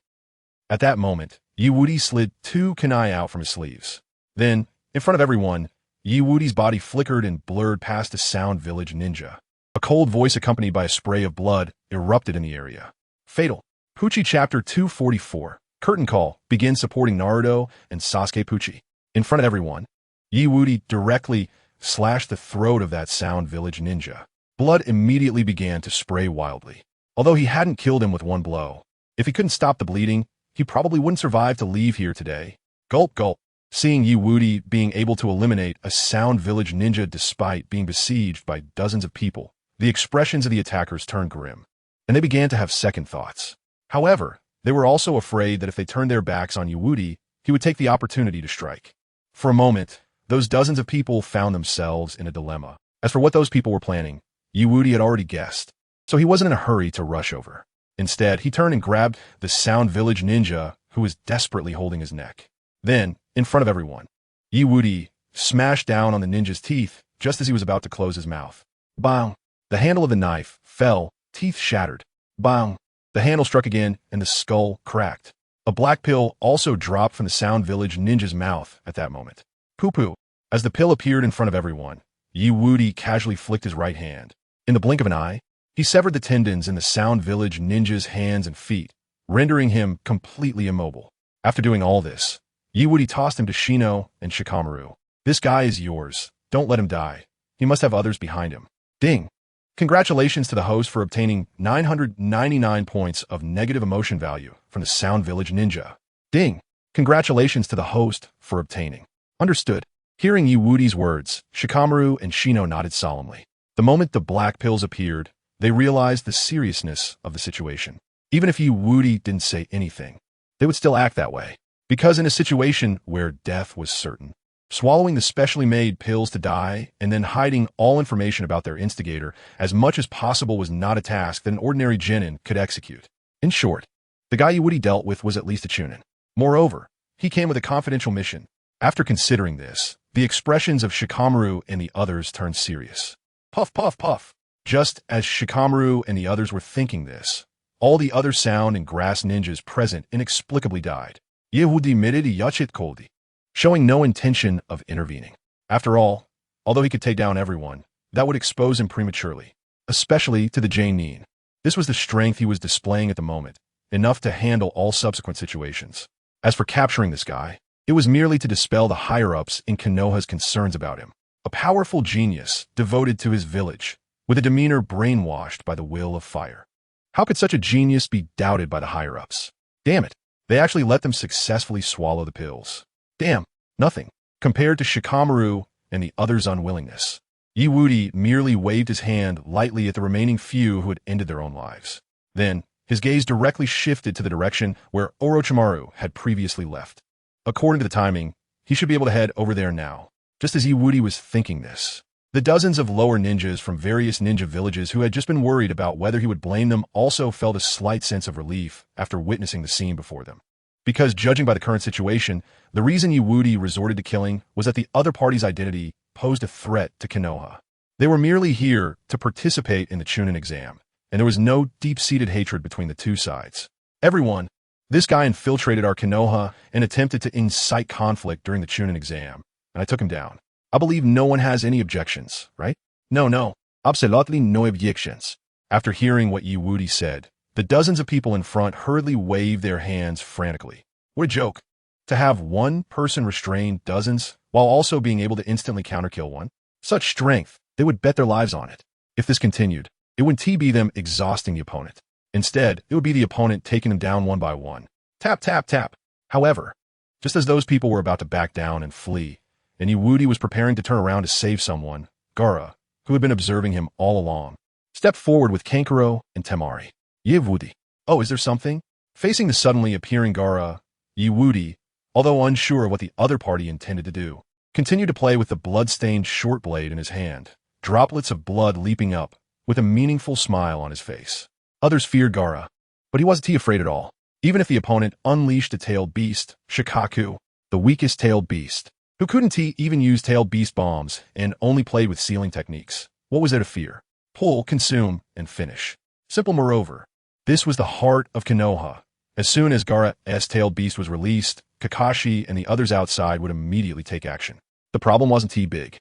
At that moment, Woody slid 2 kunai out from his sleeves. Then, in front of everyone, Woody's body flickered and blurred past a Sound Village ninja. A cold voice accompanied by a spray of blood erupted in the area. Fatal. Pucci Chapter 244. Curtain Call begins supporting Naruto and Sasuke Pucci. In front of everyone, Woody directly slashed the throat of that Sound Village ninja. Blood immediately began to spray wildly. Although he hadn't killed him with one blow, if he couldn't stop the bleeding, he probably wouldn't survive to leave here today. Gulp, gulp. Seeing Woody being able to eliminate a Sound Village ninja despite being besieged by dozens of people, the expressions of the attackers turned grim, and they began to have second thoughts. However, they were also afraid that if they turned their backs on Woody, he would take the opportunity to strike. For a moment, those dozens of people found themselves in a dilemma. As for what those people were planning, Woody had already guessed, so he wasn't in a hurry to rush over. Instead, he turned and grabbed the Sound Village ninja who was desperately holding his neck. Then, in front of everyone, Woody smashed down on the ninja's teeth just as he was about to close his mouth. Bang! The handle of the knife fell, teeth shattered. Bang! The handle struck again, and the skull cracked. A black pill also dropped from the Sound Village ninja's mouth at that moment. Poo-poo. As the pill appeared in front of everyone, Woody casually flicked his right hand. In the blink of an eye, he severed the tendons in the Sound Village ninja's hands and feet, rendering him completely immobile. After doing all this, Woody tossed him to Shino and Shikamaru. This guy is yours. Don't let him die. He must have others behind him. Ding! Congratulations to the host for obtaining 999 points of negative emotion value from the Sound Village ninja. Ding! Congratulations to the host for obtaining. Understood. Hearing Woody's words, Shikamaru and Shino nodded solemnly. The moment the black pills appeared, they realized the seriousness of the situation. Even if Woody didn't say anything, they would still act that way. Because in a situation where death was certain, swallowing the specially made pills to die, and then hiding all information about their instigator as much as possible was not a task that an ordinary genin could execute. In short, the guy Woody dealt with was at least a chunin. Moreover, he came with a confidential mission. After considering this, the expressions of Shikamaru and the others turned serious. Puff, puff, puff. Just as Shikamaru and the others were thinking this, all the other sound and grass ninjas present inexplicably died. Yehudi mitted yachit koldi, showing no intention of intervening. After all, although he could take down everyone, that would expose him prematurely, especially to the Jainin. This was the strength he was displaying at the moment, enough to handle all subsequent situations. As for capturing this guy, it was merely to dispel the higher-ups in Konoha's concerns about him. A powerful genius devoted to his village, with a demeanor brainwashed by the will of fire. How could such a genius be doubted by the higher-ups? Damn it, they actually let them successfully swallow the pills. Damn, nothing, compared to Shikamaru and the others' unwillingness. Yewudi merely waved his hand lightly at the remaining few who had ended their own lives. Then, his gaze directly shifted to the direction where Orochimaru had previously left. According to the timing, he should be able to head over there now. Just as Yewudi was thinking this, the dozens of lower ninjas from various ninja villages who had just been worried about whether he would blame them also felt a slight sense of relief after witnessing the scene before them. Because judging by the current situation, the reason Yewudi resorted to killing was that the other party's identity posed a threat to Konoha. They were merely here to participate in the Chunin exam, and there was no deep-seated hatred between the two sides. Everyone, this guy infiltrated our Konoha and attempted to incite conflict during the Chunin exam, and I took him down. I believe no one has any objections, right? No, absolutely no objections. After hearing what Yewudi said, the dozens of people in front hurriedly waved their hands frantically. What a joke. To have one person restrain dozens while also being able to instantly counterkill one? Such strength, they would bet their lives on it. If this continued, it wouldn't be them exhausting the opponent. Instead, it would be the opponent taking them down one by one. Tap, tap, tap. However, just as those people were about to back down and flee, and Yewudi was preparing to turn around to save someone, Gaara, who had been observing him all along, stepped forward with Kankuro and Temari. Yewudi. Oh, is there something? Facing the suddenly appearing Gaara, Yewudi, although unsure of what the other party intended to do, continued to play with the blood-stained short blade in his hand, droplets of blood leaping up, with a meaningful smile on his face. Others feared Gaara, but he wasn't afraid at all, even if the opponent unleashed a tailed beast, Shikaku, the weakest tailed beast, who couldn't even use tailed beast bombs and only played with sealing techniques. What was there to fear? Pull, consume, and finish. Simple. Moreover, this was the heart of Konoha. As soon as Gaara's tailed beast was released, Kakashi and the others outside would immediately take action. The problem wasn't too big.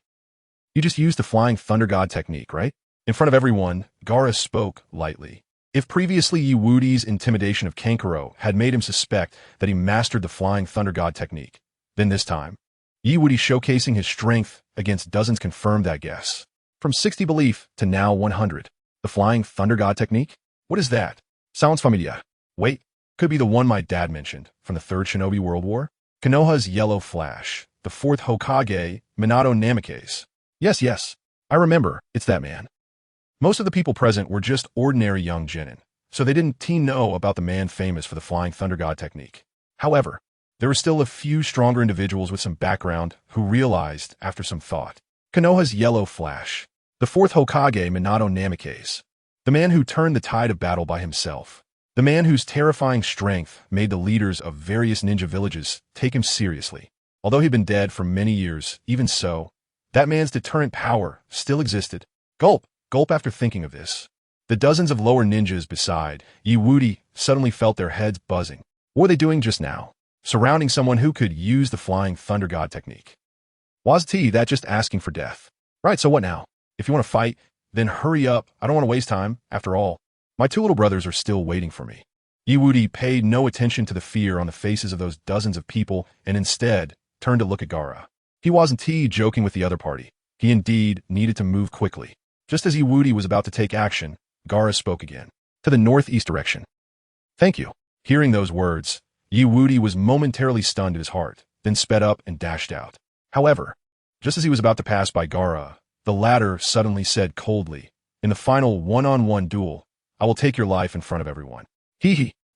You just used the flying thunder god technique, right? In front of everyone, Gaara spoke lightly. If previously Yewudi's intimidation of Kankuro had made him suspect that he mastered the flying thunder god technique, then this time, Yewudi showcasing his strength against dozens confirmed that guess. From 60 belief to now 100. The flying thunder god technique? What is that? Sounds familiar. Wait, could be the one my dad mentioned from the Third Shinobi World War? Konoha's yellow flash, the fourth Hokage, Minato Namikaze. Yes, I remember, it's that man. Most of the people present were just ordinary young genin, so they didn't know about the man famous for the flying thunder god technique. However, there were still a few stronger individuals with some background who realized, after some thought, Konoha's yellow flash, the fourth Hokage Minato Namikaze, the man who turned the tide of battle by himself, the man whose terrifying strength made the leaders of various ninja villages take him seriously. Although he'd been dead for many years, even so, that man's deterrent power still existed. Gulp after thinking of this. The dozens of lower ninjas beside Yewudi suddenly felt their heads buzzing. What were they doing just now? Surrounding someone who could use the flying thunder god technique. Was that just asking for death? Right, so what now? If you want to fight, then hurry up. I don't want to waste time. After all, my two little brothers are still waiting for me. Yewudi paid no attention to the fear on the faces of those dozens of people and instead turned to look at Gaara. He wasn't joking with the other party. He indeed needed to move quickly. Just as Yewudi was about to take action, Gaara spoke again. To the northeast direction. Thank you. Hearing those words, Yewudi was momentarily stunned at his heart, then sped up and dashed out. However, just as he was about to pass by Gaara, the latter suddenly said coldly, in the final one-on-one duel, I will take your life in front of everyone.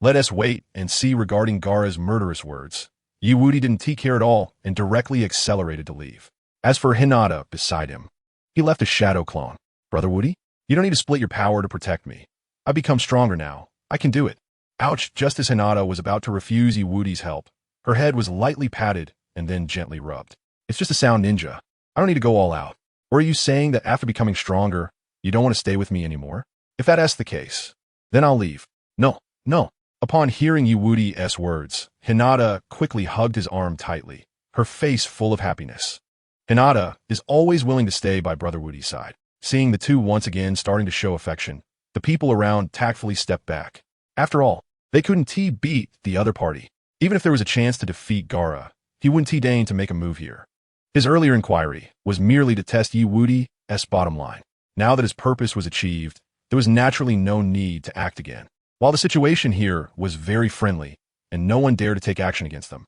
Let us wait and see regarding Gaara's murderous words. Wudi didn't take care at all and directly accelerated to leave. As for Hinata beside him, he left a shadow clone. Brother Wudi, you don't need to split your power to protect me. I've become stronger now. I can do it. Ouch! Just as Hinata was about to refuse Wudi's help, her head was lightly patted and then gently rubbed. It's just a sound ninja. I don't need to go all out. Or are you saying that after becoming stronger, you don't want to stay with me anymore? If that's the case, then I'll leave. No, no. Upon hearing Wudi's words, Hinata quickly hugged his arm tightly, her face full of happiness. Hinata is always willing to stay by Brother Wudi's side. Seeing the two once again starting to show affection, the people around tactfully stepped back. After all, they couldn't beat the other party. Even if there was a chance to defeat Gaara, he wouldn't deign to make a move here. His earlier inquiry was merely to test Wudi's bottom line. Now that his purpose was achieved, there was naturally no need to act again. While the situation here was very friendly, and no one dared to take action against them,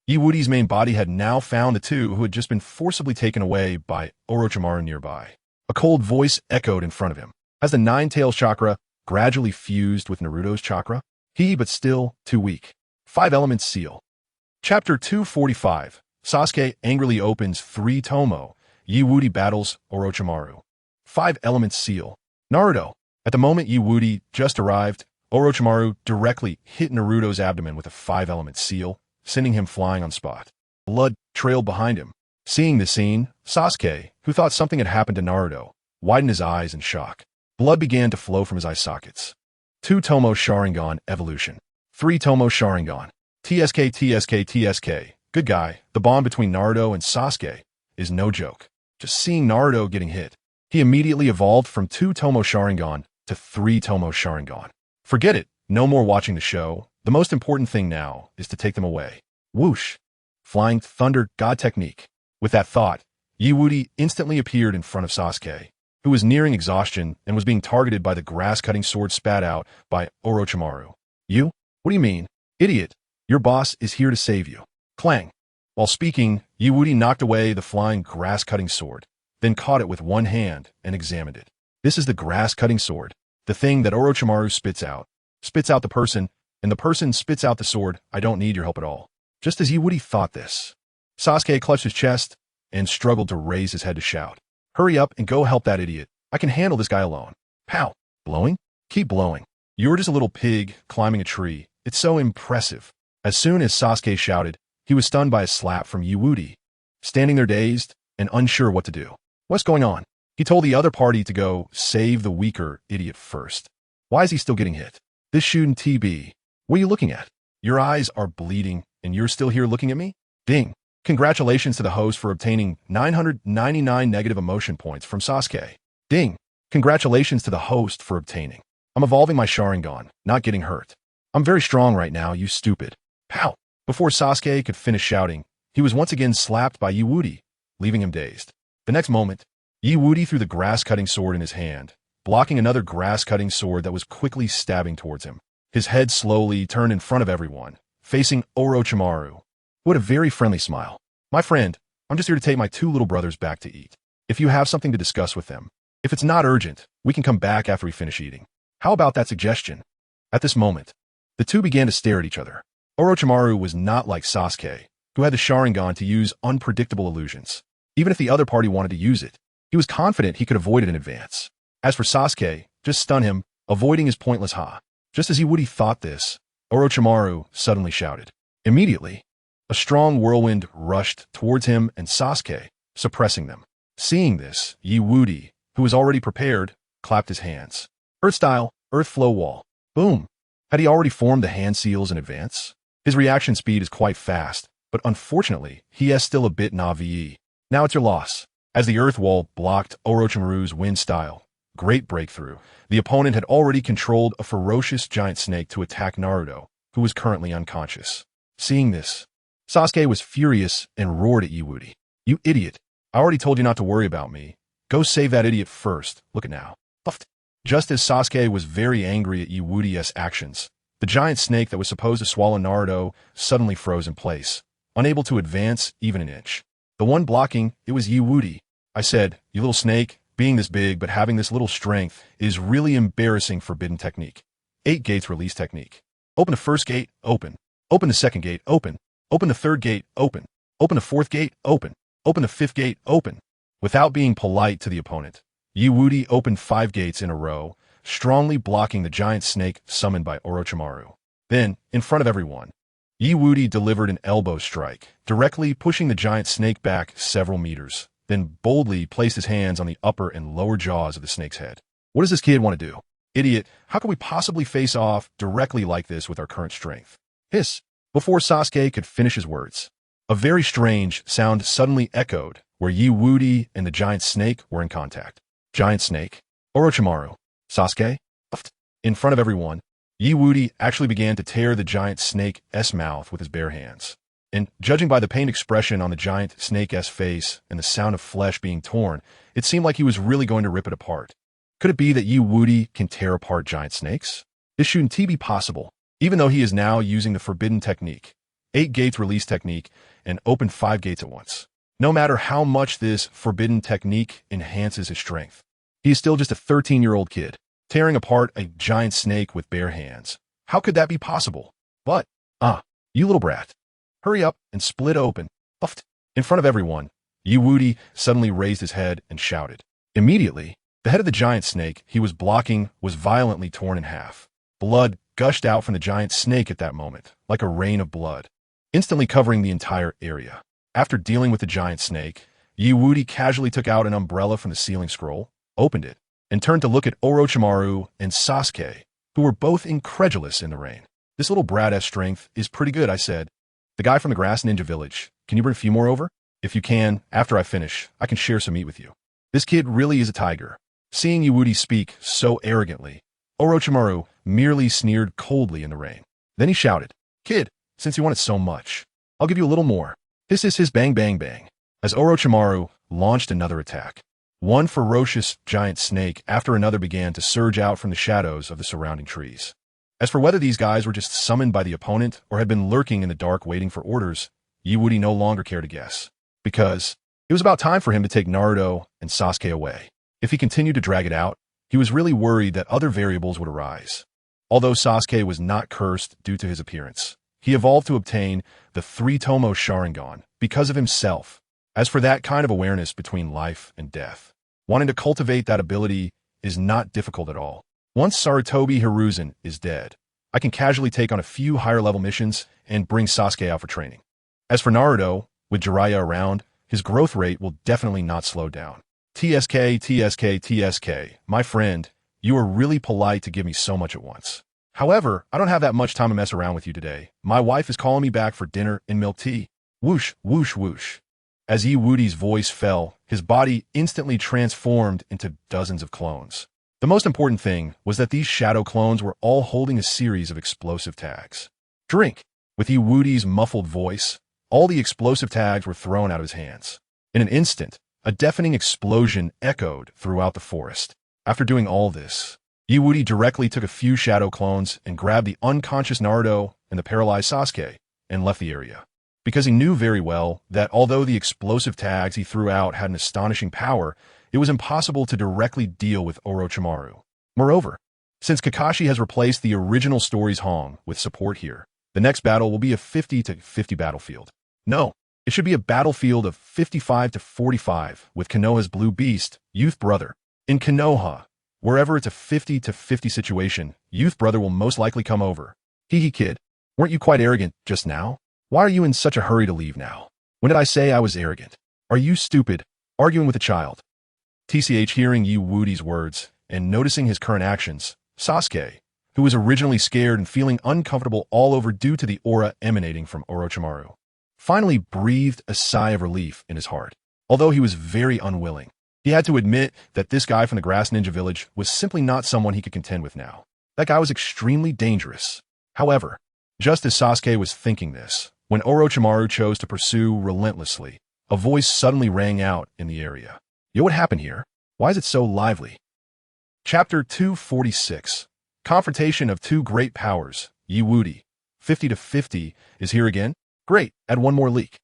Wudi's main body had now found the two who had just been forcibly taken away by Orochimaru nearby. A cold voice echoed in front of him. As the nine-tailed chakra gradually fused with Naruto's chakra, but still too weak. 5 Elements Seal. Chapter 245. Sasuke angrily opens 3 tomo. Wudi battles Orochimaru. 5 Elements Seal. Naruto. At the moment Wudi just arrived, Orochimaru directly hit Naruto's abdomen with a 5 Elements Seal, sending him flying on spot. Blood trailed behind him. Seeing the scene, Sasuke, who thought something had happened to Naruto, widened his eyes in shock. Blood began to flow from his eye sockets. 2 Tomo Sharingan Evolution. 3 Tomo Sharingan. TSK. Good guy, the bond between Naruto and Sasuke is no joke. Just seeing Naruto getting hit, he immediately evolved from 2 Tomo Sharingan to 3 Tomo Sharingan. Forget it, no more watching the show. The most important thing now is to take them away. Whoosh! Flying Thunder God Technique. With that thought, Wudi instantly appeared in front of Sasuke, who was nearing exhaustion and was being targeted by the grass-cutting sword spat out by Orochimaru. You? What do you mean? Idiot! Your boss is here to save you. Clang! While speaking, Wudi knocked away the flying grass-cutting sword, then caught it with one hand and examined it. This is the grass-cutting sword, the thing that Orochimaru spits out. Spits out the person, and the person spits out the sword. I don't need your help at all. Just as Wudi thought this, Sasuke clutched his chest and struggled to raise his head to shout. Hurry up and go help that idiot. I can handle this guy alone. Pow! Blowing? Keep blowing. You're just a little pig climbing a tree. It's so impressive. As soon as Sasuke shouted, he was stunned by a slap from Wudi, standing there dazed and unsure what to do. What's going on? He told the other party to go save the weaker idiot first. Why is he still getting hit? This shouldn't be. What are you looking at? Your eyes are bleeding and you're still here looking at me? Ding. Congratulations to the host for obtaining 999 negative emotion points from Sasuke. Ding. Congratulations to the host for obtaining. I'm evolving my Sharingan, not getting hurt. I'm very strong right now, you stupid. Pow! Before Sasuke could finish shouting, he was once again slapped by Wudi, leaving him dazed. The next moment, Wudi threw the grass-cutting sword in his hand, blocking another grass-cutting sword that was quickly stabbing towards him. His head slowly turned in front of everyone, facing Orochimaru, who had a very friendly smile. My friend, I'm just here to take my 2 little brothers back to eat. If you have something to discuss with them, if it's not urgent, we can come back after we finish eating. How about that suggestion? At this moment, the two began to stare at each other. Orochimaru was not like Sasuke, who had the Sharingan to use unpredictable illusions. Even if the other party wanted to use it, he was confident he could avoid it in advance. As for Sasuke, just stun him, avoiding his pointless ha. Just as Wudi thought this, Orochimaru suddenly shouted. Immediately, a strong whirlwind rushed towards him and Sasuke, suppressing them. Seeing this, Wudi, who was already prepared, clapped his hands. Earth style, earth flow wall. Boom. Had he already formed the hand seals in advance? His reaction speed is quite fast, but unfortunately, he has still a bit navi. Now it's your loss. As the earth wall blocked Orochimaru's wind style, great breakthrough, the opponent had already controlled a ferocious giant snake to attack Naruto, who was currently unconscious. Seeing this, Sasuke was furious and roared at Wudi. You idiot. I already told you not to worry about me. Go save that idiot first. Look at now. Puffed. Just as Sasuke was very angry at Wudi's actions, the giant snake that was supposed to swallow Naruto suddenly froze in place, unable to advance even an inch. The one blocking, it was Wudi. I said, you little snake, being this big but having this little strength is really embarrassing. Forbidden technique. 8 gates release technique. Open the first gate, open. Open the second gate, open. Open the third gate, open. Open the fourth gate, open. Open the fifth gate, open. Without being polite to the opponent, Wudi opened 5 gates in a row, strongly blocking the giant snake summoned by Orochimaru. Then, in front of everyone, Wudi delivered an elbow strike, directly pushing the giant snake back several meters, then boldly placed his hands on the upper and lower jaws of the snake's head. What does this kid want to do? Idiot, how could we possibly face off directly like this with our current strength? Hiss! Before Sasuke could finish his words, a very strange sound suddenly echoed where Wudi and the giant snake were in contact. Giant snake? Orochimaru? Sasuke? In front of everyone, Wudi actually began to tear the giant snake's mouth with his bare hands. And judging by the pained expression on the giant snake's face and the sound of flesh being torn, it seemed like he was really going to rip it apart. Could it be that Wudi can tear apart giant snakes? This shouldn't be possible, even though he is now using the forbidden technique, 8 gates release technique, and open 5 gates at once. No matter how much this forbidden technique enhances his strength, he is still just a 13-year-old kid, tearing apart a giant snake with bare hands. How could that be possible? But, you little brat. Hurry up and split open. In front of everyone, Wudi suddenly raised his head and shouted. Immediately, the head of the giant snake he was blocking was violently torn in half. Blood gushed out from the giant snake at that moment, like a rain of blood, instantly covering the entire area. After dealing with the giant snake, Wudi casually took out an umbrella from the ceiling scroll, opened it, and turned to look at Orochimaru and Sasuke, who were both incredulous in the rain. This little brat-ass strength is pretty good, I said. The guy from the grass ninja village, can you bring a few more over? If you can, after I finish, I can share some meat with you. This kid really is a tiger. Seeing Wudi speak so arrogantly, Orochimaru merely sneered coldly in the rain. Then he shouted, Kid, since you want it so much, I'll give you a little more. This is his bang bang bang. As Orochimaru launched another attack, one ferocious giant snake after another began to surge out from the shadows of the surrounding trees. As for whether these guys were just summoned by the opponent or had been lurking in the dark waiting for orders, Wudi no longer cared to guess, because it was about time for him to take Naruto and Sasuke away. If he continued to drag it out, he was really worried that other variables would arise. Although Sasuke was not cursed due to his appearance, he evolved to obtain the 3-tomo Sharingan because of himself. As for that kind of awareness between life and death, wanting to cultivate that ability is not difficult at all. Once Sarutobi Hiruzen is dead, I can casually take on a few higher-level missions and bring Sasuke out for training. As for Naruto, with Jiraiya around, his growth rate will definitely not slow down. TSK, my friend, you are really polite to give me so much at once. However, I don't have that much time to mess around with you today. My wife is calling me back for dinner and milk tea. Whoosh, whoosh, whoosh. As Wudi's voice fell, his body instantly transformed into dozens of clones. The most important thing was that these shadow clones were all holding a series of explosive tags. Drink! With Wudi's muffled voice, all the explosive tags were thrown out of his hands. In an instant, a deafening explosion echoed throughout the forest. After doing all this, Wudi directly took a few shadow clones and grabbed the unconscious Naruto and the paralyzed Sasuke and left the area. Because he knew very well that although the explosive tags he threw out had an astonishing power, it was impossible to directly deal with Orochimaru. Moreover, since Kakashi has replaced the original story's Hong with support here, the next battle will be a 50-50 battlefield. No, it should be a battlefield of 55-45 with Konoha's blue beast, Youth Brother. In Konoha, wherever it's a 50-50 situation, Youth Brother will most likely come over. Hee kid, weren't you quite arrogant just now? Why are you in such a hurry to leave now? When did I say I was arrogant? Are you stupid, arguing with a child? TCH hearing Wudi's words and noticing his current actions, Sasuke, who was originally scared and feeling uncomfortable all over due to the aura emanating from Orochimaru, finally breathed a sigh of relief in his heart. Although he was very unwilling, he had to admit that this guy from the Grass Ninja Village was simply not someone he could contend with now. That guy was extremely dangerous. However, just as Sasuke was thinking this, when Orochimaru chose to pursue relentlessly, a voice suddenly rang out in the area. Yo, what happened here? Why is it so lively? Chapter 246. Confrontation of Two Great Powers, Wudi. 50-50 is here again? Great, add one more leak.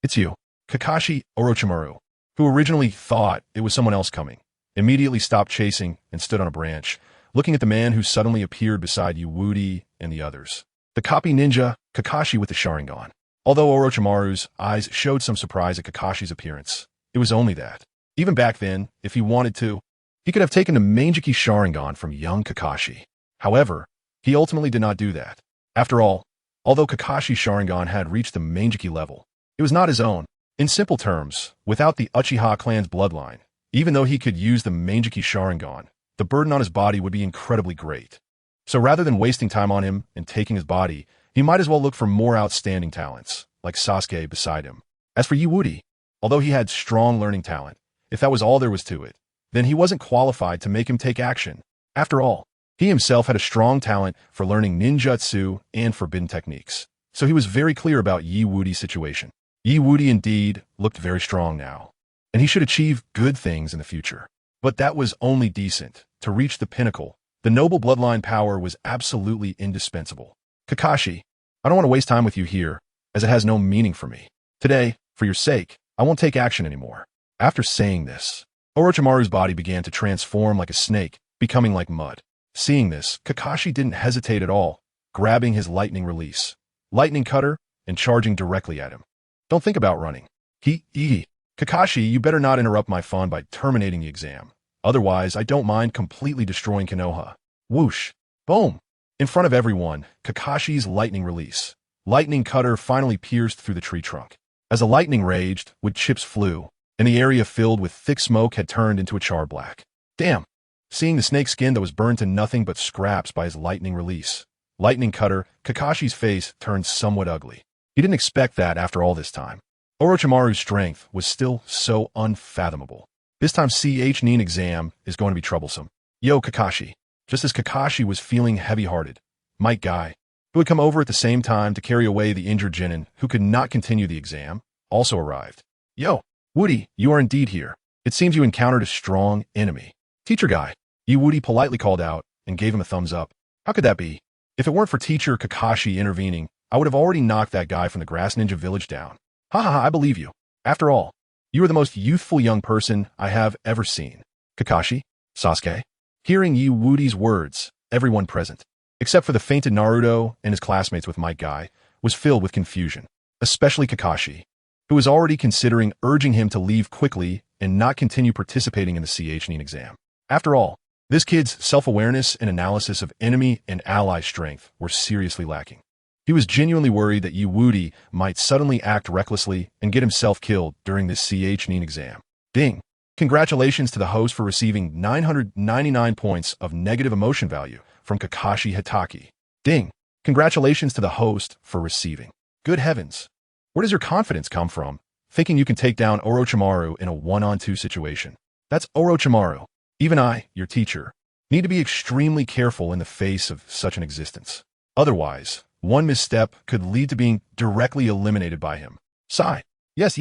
It's you. Kakashi Orochimaru, who originally thought it was someone else coming, immediately stopped chasing and stood on a branch, looking at the man who suddenly appeared beside Wudi and the others. The copy ninja, Kakashi with the Sharingan. Although Orochimaru's eyes showed some surprise at Kakashi's appearance, it was only that. Even back then, if he wanted to, he could have taken the Manjiki Sharingan from young Kakashi. However, he ultimately did not do that. After all, although Kakashi's Sharingan had reached the Manjiki level, it was not his own. In simple terms, without the Uchiha clan's bloodline, even though he could use the Manjiki Sharingan, the burden on his body would be incredibly great. So rather than wasting time on him and taking his body, he might as well look for more outstanding talents, like Sasuke beside him. As for Wudi, although he had strong learning talent, if that was all there was to it, then he wasn't qualified to make him take action. After all, he himself had a strong talent for learning ninjutsu and forbidden techniques, so he was very clear about Wudi's situation. Wudi indeed looked very strong now, and he should achieve good things in the future. But that was only decent. To reach the pinnacle, the noble bloodline power was absolutely indispensable. Kakashi, I don't want to waste time with you here, as it has no meaning for me. Today, for your sake, I won't take action anymore. After saying this, Orochimaru's body began to transform like a snake, becoming like mud. Seeing this, Kakashi didn't hesitate at all, grabbing his lightning release, lightning cutter, and charging directly at him. Don't think about running. Kakashi, you better not interrupt my fun by terminating the exam. Otherwise, I don't mind completely destroying Konoha. Whoosh! Boom! In front of everyone, Kakashi's lightning release. Lightning cutter finally pierced through the tree trunk. As the lightning raged, wood chips flew, and the area filled with thick smoke had turned into a char black. Damn! Seeing the snake skin that was burned to nothing but scraps by his lightning release. Lightning cutter, Kakashi's face turned somewhat ugly. He didn't expect that after all this time. Orochimaru's strength was still so unfathomable. This time Nin exam is going to be troublesome. Yo, Kakashi. Just as Kakashi was feeling heavy-hearted, Might Guy, who had come over at the same time to carry away the injured Jinin who could not continue the exam, also arrived. Yo, Wudi, you are indeed here. It seems you encountered a strong enemy. Teacher Guy, Wudi politely called out and gave him a thumbs up. How could that be? If it weren't for Teacher Kakashi intervening, I would have already knocked that guy from the Grass Ninja Village down. Ha ha ha, I believe you. After all, you are the most youthful young person I have ever seen. Kakashi? Sasuke? Hearing Wudi's words, everyone present, except for the fainted Naruto and his classmates with Might Guy, was filled with confusion, especially Kakashi, who was already considering urging him to leave quickly and not continue participating in the Nin exam. After all, this kid's self-awareness and analysis of enemy and ally strength were seriously lacking. He was genuinely worried that Wudi might suddenly act recklessly and get himself killed during this Nin exam. Ding! Congratulations to the host for receiving 999 points of negative emotion value from Kakashi Hitaki. Ding! Congratulations to the host for receiving. Good heavens! Where does your confidence come from, thinking you can take down Orochimaru in a one-on-two situation? That's Orochimaru. Even I, your teacher, need to be extremely careful in the face of such an existence. Otherwise, one misstep could lead to being directly eliminated by him. Sigh. Yes.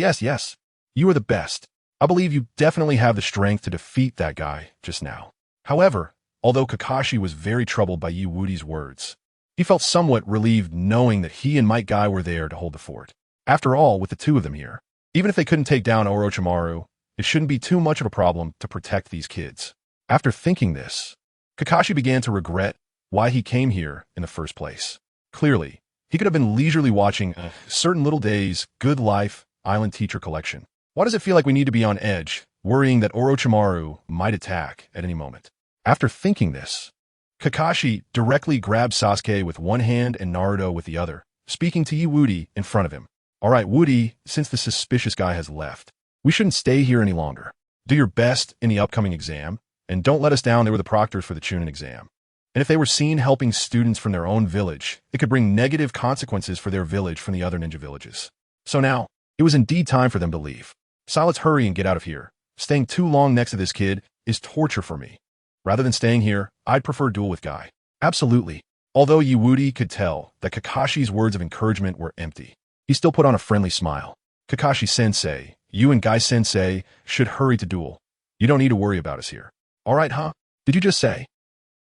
You are the best. I believe you definitely have the strength to defeat that guy just now. However, although Kakashi was very troubled by Wudi's words, he felt somewhat relieved knowing that he and Might Guy were there to hold the fort. After all, with the two of them here, even if they couldn't take down Orochimaru, it shouldn't be too much of a problem to protect these kids. After thinking this, Kakashi began to regret why he came here in the first place. Clearly, he could have been leisurely watching Certain Little Days' Good Life Island Teacher Collection. Why does it feel like we need to be on edge, worrying that Orochimaru might attack at any moment? After thinking this, Kakashi directly grabbed Sasuke with one hand and Naruto with the other, speaking to Wudi in front of him. Alright, Wudi, since the suspicious guy has left, we shouldn't stay here any longer. Do your best in the upcoming exam, and don't let us down. They were the proctors for the Chunin exam. And if they were seen helping students from their own village, it could bring negative consequences for their village from the other ninja villages. So now, it was indeed time for them to leave. So let's hurry and get out of here. Staying too long next to this kid is torture for me. Rather than staying here, I'd prefer duel with Guy. Absolutely. Although Wudi could tell that Kakashi's words of encouragement were empty, he still put on a friendly smile. Kakashi-sensei, you and Guy-sensei should hurry to duel. You don't need to worry about us here. Alright, huh? Did you just say?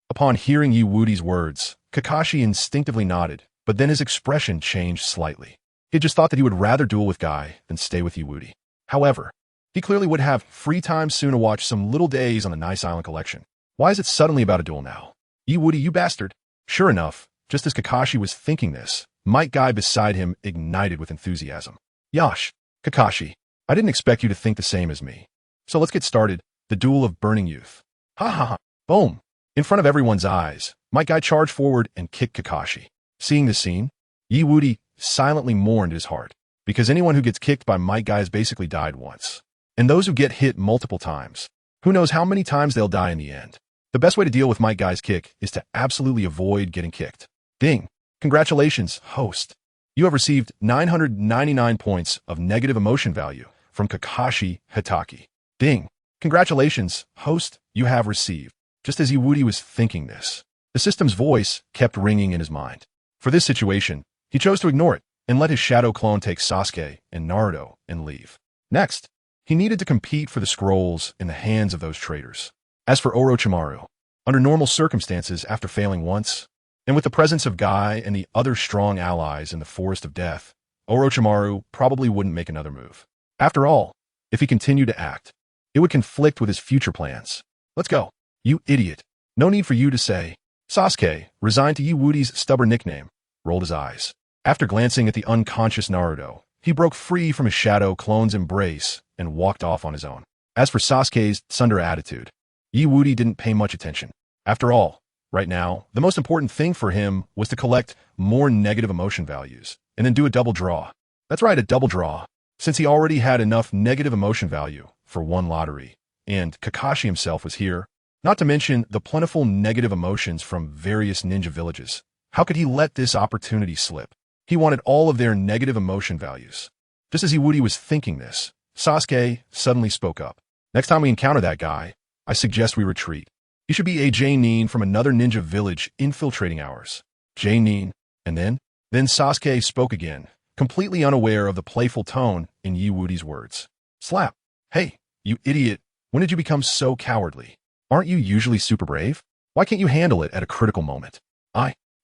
Upon hearing Wudi's words, Kakashi instinctively nodded, but then his expression changed slightly. He had just thought that he would rather duel with Guy than stay with Wudi. However, he clearly would have free time soon to watch some Little Days on the Nice Island collection. Why is it suddenly about a duel now? Wudi, you bastard. Sure enough, just as Kakashi was thinking this, Might Guy beside him ignited with enthusiasm. Yash, Kakashi, I didn't expect you to think the same as me. So let's get started, the duel of burning youth. Ha ha ha, boom. In front of everyone's eyes, Might Guy charged forward and kicked Kakashi. Seeing this scene, Woody silently mourned his heart, because anyone who gets kicked by Might Guy has basically died once. And those who get hit multiple times, who knows how many times they'll die in the end. The best way to deal with Might Guy's kick is to absolutely avoid getting kicked. Ding. Congratulations, host. You have received 999 points of negative emotion value from Kakashi Hitaki. Ding. Congratulations, host, you have received. Just as Woody was thinking this, the system's voice kept ringing in his mind. For this situation, he chose to ignore it and let his shadow clone take Sasuke and Naruto and leave. Next, he needed to compete for the scrolls in the hands of those traitors. As for Orochimaru, under normal circumstances after failing once, and with the presence of Guy and the other strong allies in the Forest of Death, Orochimaru probably wouldn't make another move. After all, if he continued to act, it would conflict with his future plans. Let's go. You idiot. No need for you to say. Sasuke, resigned to Woody's stubborn nickname, rolled his eyes. After glancing at the unconscious Naruto, he broke free from his shadow clone's embrace and walked off on his own. As for Sasuke's tsundere attitude, Woody didn't pay much attention. After all, right now, the most important thing for him was to collect more negative emotion values and then do a double draw. That's right, a double draw, since he already had enough negative emotion value for one lottery, and Kakashi himself was here, not to mention the plentiful negative emotions from various ninja villages. How could he let this opportunity slip? He wanted all of their negative emotion values. Just as Woody was thinking this, Sasuke suddenly spoke up. Next time we encounter that guy, I suggest we retreat. He should be a J-nin from another ninja village infiltrating ours. J-nin. And then Sasuke spoke again, completely unaware of the playful tone in Woody's words. Slap. Hey, you idiot. When did you become so cowardly? Aren't you usually super brave? Why can't you handle it at a critical moment?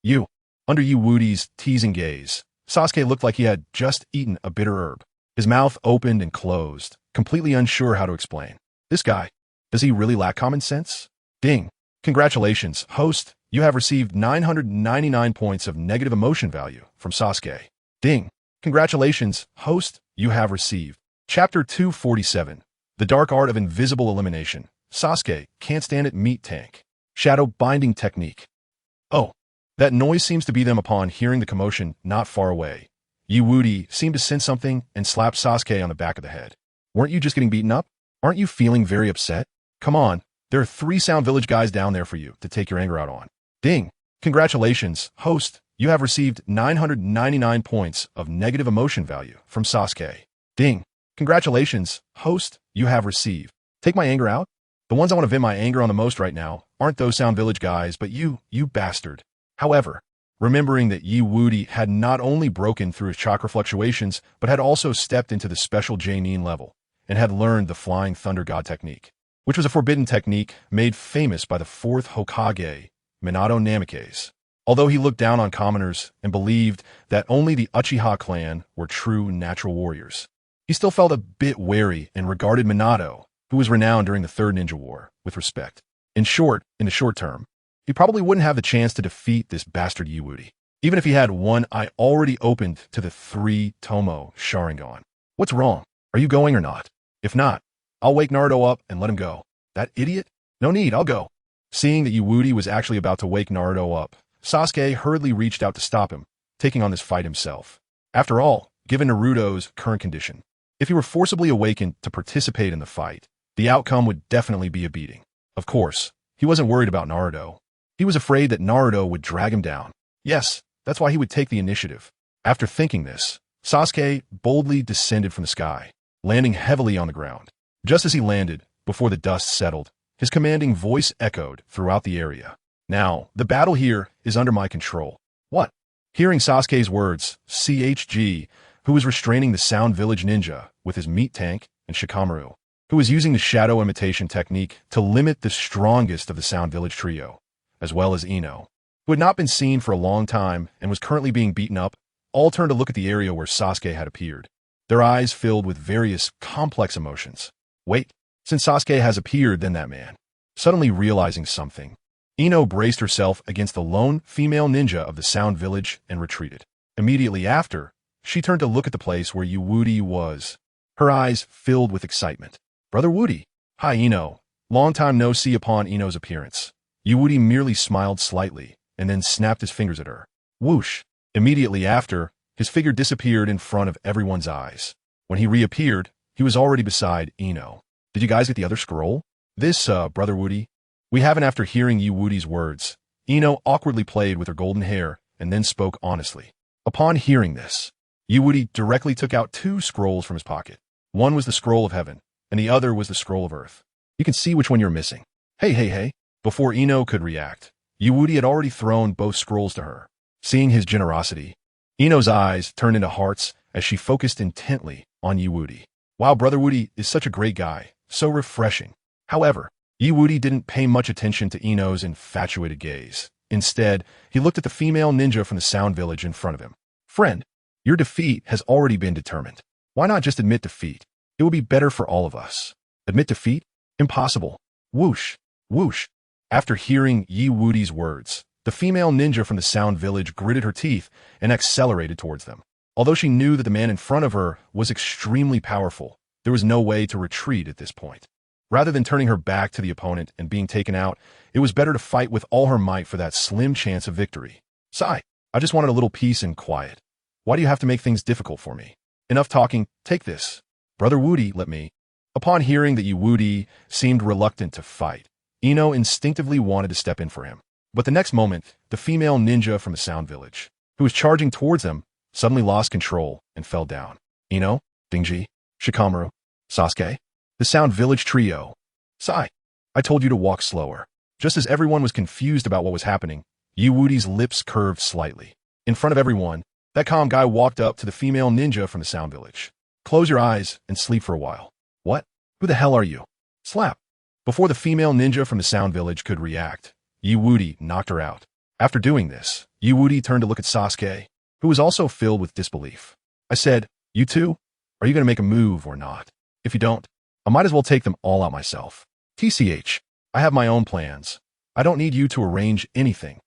You. Under Woody's teasing gaze, Sasuke looked like he had just eaten a bitter herb. His mouth opened and closed, completely unsure how to explain. This guy, does he really lack common sense? Ding. Congratulations, host. You have received 999 points of negative emotion value from Sasuke. Ding. Congratulations, host. You have received. Chapter 247. The Dark Art of Invisible Elimination. Sasuke can't stand it meat tank. Shadow binding technique. Oh. That noise seems to be them upon hearing the commotion not far away. Woody seemed to sense something and slapped Sasuke on the back of the head. Weren't you just getting beaten up? Aren't you feeling very upset? Come on, there are 3 Sound Village guys down there for you to take your anger out on. Ding. Congratulations, host. You have received 999 points of negative emotion value from Sasuke. Ding. Congratulations, host. You have received. Take my anger out? The ones I want to vent my anger on the most right now aren't those Sound Village guys, but you bastard. However, remembering that Woody had not only broken through his chakra fluctuations, but had also stepped into the special J-nin level and had learned the Flying Thunder God technique, which was a forbidden technique made famous by the 4th Hokage, Minato Namikaze. Although he looked down on commoners and believed that only the Uchiha clan were true natural warriors, he still felt a bit wary and regarded Minato, who was renowned during the Third Ninja War, with respect. In the short term, he probably wouldn't have the chance to defeat this bastard Woody, even if he had one eye already opened to the 3 Tomo Sharingan. What's wrong? Are you going or not? If not, I'll wake Naruto up and let him go. That idiot? No need, I'll go. Seeing that Woody was actually about to wake Naruto up, Sasuke hurriedly reached out to stop him, taking on this fight himself. After all, given Naruto's current condition, if he were forcibly awakened to participate in the fight, the outcome would definitely be a beating. Of course, he wasn't worried about Naruto. He was afraid that Naruto would drag him down. Yes, that's why he would take the initiative. After thinking this, Sasuke boldly descended from the sky, landing heavily on the ground. Just as he landed, before the dust settled, his commanding voice echoed throughout the area. Now, the battle here is under my control. What? Hearing Sasuke's words, CHG, who was restraining the Sound Village ninja with his meat tank, and Shikamaru, who was using the shadow imitation technique to limit the strongest of the Sound Village trio, as well as Ino, who had not been seen for a long time and was currently being beaten up, all turned to look at the area where Sasuke had appeared, their eyes filled with various complex emotions. Wait, since Sasuke has appeared, then that man. Suddenly realizing something, Ino braced herself against the lone female ninja of the Sound Village and retreated. Immediately after, she turned to look at the place where Wudi was. Her eyes filled with excitement. Brother Wudi. Hi, Ino. Long time no see. Upon Ino's appearance, Wudi merely smiled slightly and then snapped his fingers at her. Whoosh. Immediately after, his figure disappeared in front of everyone's eyes. When he reappeared, he was already beside Ino. Did you guys get the other scroll? This, Brother Wudi? We haven't. After hearing Wudi's words, Ino awkwardly played with her golden hair and then spoke honestly. Upon hearing this, Wudi directly took out 2 scrolls from his pocket. One was the scroll of heaven, and the other was the scroll of earth. You can see which one you're missing. Hey. Before Ino could react, Wudi had already thrown both scrolls to her. Seeing his generosity, Ino's eyes turned into hearts as she focused intently on Wudi. Wow, Brother Wudi is such a great guy, so refreshing. However, Wudi didn't pay much attention to Ino's infatuated gaze. Instead, he looked at the female ninja from the Sound Village in front of him. Friend, your defeat has already been determined. Why not just admit defeat? It will be better for all of us. Admit defeat? Impossible. Whoosh. After hearing Wudi's words, the female ninja from the Sound Village gritted her teeth and accelerated towards them. Although she knew that the man in front of her was extremely powerful, there was no way to retreat at this point. Rather than turning her back to the opponent and being taken out, it was better to fight with all her might for that slim chance of victory. Sigh. I just wanted a little peace and quiet. Why do you have to make things difficult for me? Enough talking, take this. Brother Wudi, let me. Upon hearing that Wudi seemed reluctant to fight, Ino instinctively wanted to step in for him. But the next moment, the female ninja from the Sound Village, who was charging towards them, suddenly lost control and fell down. Ino, Dingji, Shikamaru, Sasuke, the Sound Village trio. Sigh. I told you to walk slower. Just as everyone was confused about what was happening, Wudi's lips curved slightly. In front of everyone, that calm guy walked up to the female ninja from the Sound Village. Close your eyes and sleep for a while. What? Who the hell are you? Slap. Before the female ninja from the Sound Village could react, Wudi knocked her out. After doing this, Wudi turned to look at Sasuke, who was also filled with disbelief. I said, you two? Are you going to make a move or not? If you don't, I might as well take them all out myself. TCH. I have my own plans. I don't need you to arrange anything.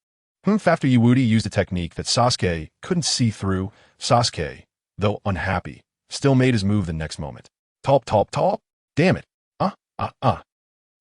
After Wudi used a technique that Sasuke couldn't see through, Sasuke, though unhappy, still made his move the next moment. Top. Damn it.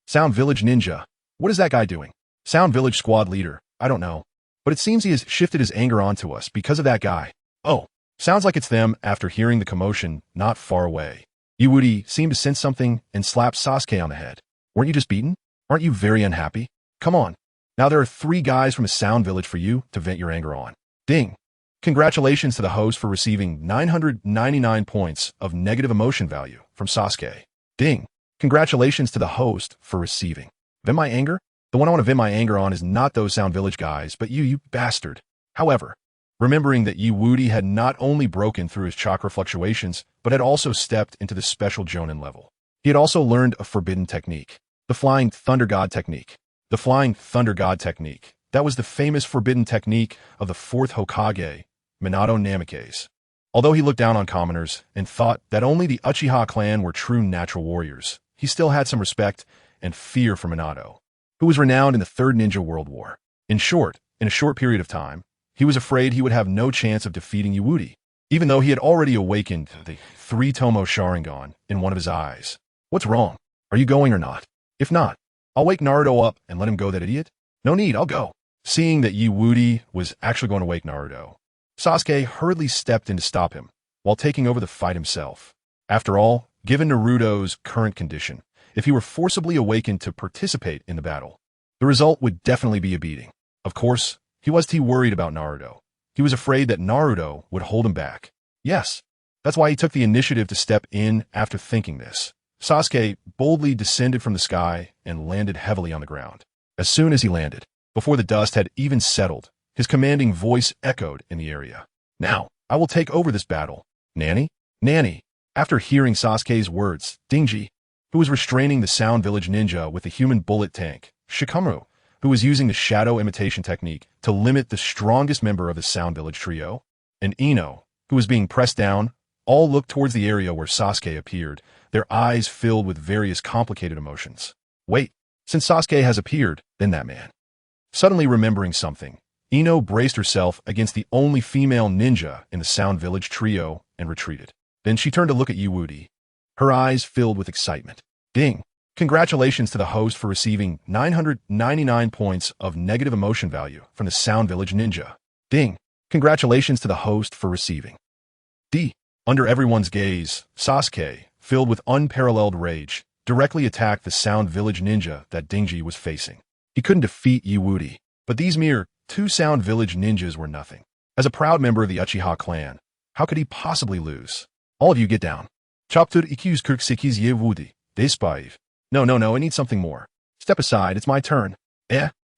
Sound Village Ninja. What is that guy doing? Sound Village Squad Leader. I don't know. But it seems he has shifted his anger onto us because of that guy. Oh, sounds like it's them. After hearing the commotion not far away, Wudi seemed to sense something and slapped Sasuke on the head. Weren't you just beaten? Aren't you very unhappy? Come on. Now there are 3 guys from a Sound Village for you to vent your anger on. Ding. Congratulations to the host for receiving 999 points of negative emotion value from Sasuke. Ding. Congratulations to the host for receiving. Vent my anger? The one I want to vent my anger on is not those Sound Village guys, but you bastard. However, remembering that Wudi had not only broken through his chakra fluctuations, but had also stepped into the special Jonin level. He had also learned a forbidden technique, the Flying Thunder God technique. The Flying Thunder God technique. That was the famous forbidden technique of the 4th Hokage, Minato Namikaze. Although he looked down on commoners and thought that only the Uchiha clan were true natural warriors, he still had some respect and fear for Minato, who was renowned in the Third Ninja World War. In short, in a short period of time, he was afraid he would have no chance of defeating Wudi, even though he had already awakened the 3-Tomo Sharingan in one of his eyes. What's wrong? Are you going or not? If not, I'll wake Naruto up and let him go, that idiot. No need, I'll go. Seeing that Wudi was actually going to wake Naruto, Sasuke hurriedly stepped in to stop him, while taking over the fight himself. After all, given Naruto's current condition, if he were forcibly awakened to participate in the battle, the result would definitely be a beating. Of course, he was too worried about Naruto. He was afraid that Naruto would hold him back. Yes, that's why he took the initiative to step in. After thinking this, Sasuke boldly descended from the sky and landed heavily on the ground. As soon as he landed, before the dust had even settled, his commanding voice echoed in the area. Now, I will take over this battle. Nanny? Nanny. After hearing Sasuke's words, Dingji, who was restraining the Sound Village ninja with the human bullet tank, Shikamaru, who was using the shadow imitation technique to limit the strongest member of the Sound Village trio, and Ino, who was being pressed down, all looked towards the area where Sasuke appeared, their eyes filled with various complicated emotions. Wait, since Sasuke has appeared, then that man. Suddenly remembering something, Ino braced herself against the only female ninja in the Sound Village trio and retreated. Then she turned to look at Wudi. Her eyes filled with excitement. Ding! Congratulations to the host for receiving 999 points of negative emotion value from the Sound Village ninja. Ding! Congratulations to the host for receiving. D. Under everyone's gaze, Sasuke, filled with unparalleled rage, directly attacked the Sound Village ninja that Dingji was facing. He couldn't defeat Wudi, but these mere two Sound Village ninjas were nothing. As a proud member of the Uchiha clan, how could he possibly lose? All of you get down. Chapter 246 Wudi. Despaive. No, I need something more. Step aside, it's my turn.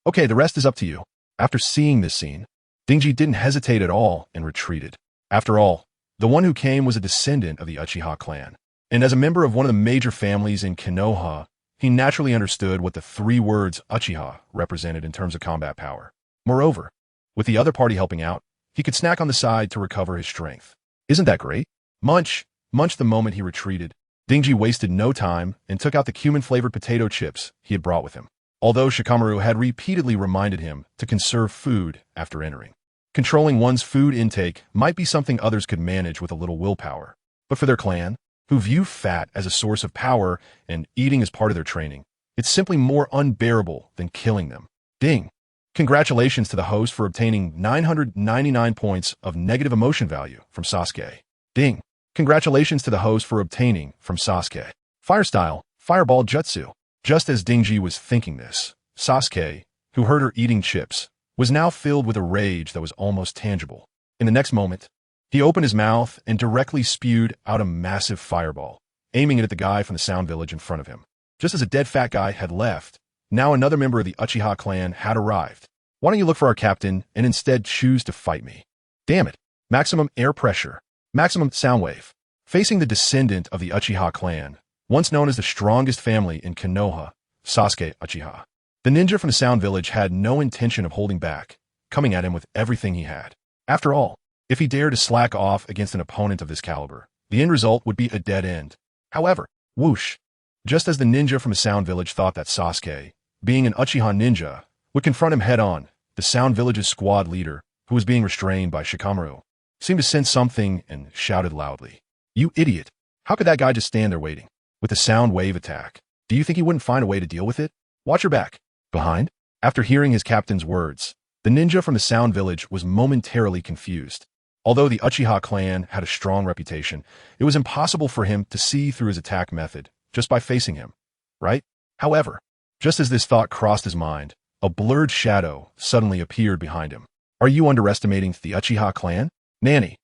Okay, the rest is up to you. After seeing this scene, Dingji didn't hesitate at all and retreated. After all, the one who came was a descendant of the Uchiha clan, and as a member of one of the major families in Konoha, he naturally understood what the three words Uchiha represented in terms of combat power. Moreover, with the other party helping out, he could snack on the side to recover his strength. Isn't that great? Munch the moment he retreated. Dingji wasted no time and took out the cumin-flavored potato chips he had brought with him, although Shikamaru had repeatedly reminded him to conserve food after entering. Controlling one's food intake might be something others could manage with a little willpower, but for their clan, who view fat as a source of power and eating as part of their training, it's simply more unbearable than killing them. Ding! Congratulations to the host for obtaining 999 points of negative emotion value from Sasuke. Ding! Congratulations to the host for obtaining from Sasuke. Fire style, fireball jutsu. Just as Dingji was thinking this, Sasuke, who heard her eating chips, was now filled with a rage that was almost tangible. In the next moment, he opened his mouth and directly spewed out a massive fireball, aiming it at the guy from the Sound Village in front of him. Just as a dead fat guy had left, now another member of the Uchiha clan had arrived. Why don't you look for our captain and instead choose to fight me? Damn it. Maximum air pressure. Maximum sound wave. Facing the descendant of the Uchiha clan, once known as the strongest family in Konoha, Sasuke Uchiha. The ninja from the Sound Village had no intention of holding back, coming at him with everything he had. After all, if he dared to slack off against an opponent of this caliber, the end result would be a dead end. However, whoosh! Just as the ninja from the Sound Village thought that Sasuke, being an Uchiha ninja, would confront him head-on, the Sound Village's squad leader, who was being restrained by Shikamaru, seemed to sense something and shouted loudly. You idiot! How could that guy just stand there waiting? With the sound wave attack, do you think he wouldn't find a way to deal with it? Watch your back. Behind? After hearing his captain's words, the ninja from the Sound Village was momentarily confused. Although the Uchiha clan had a strong reputation, it was impossible for him to see through his attack method just by facing him, right? However, just as this thought crossed his mind, a blurred shadow suddenly appeared behind him. Are you underestimating the Uchiha clan? Nanny.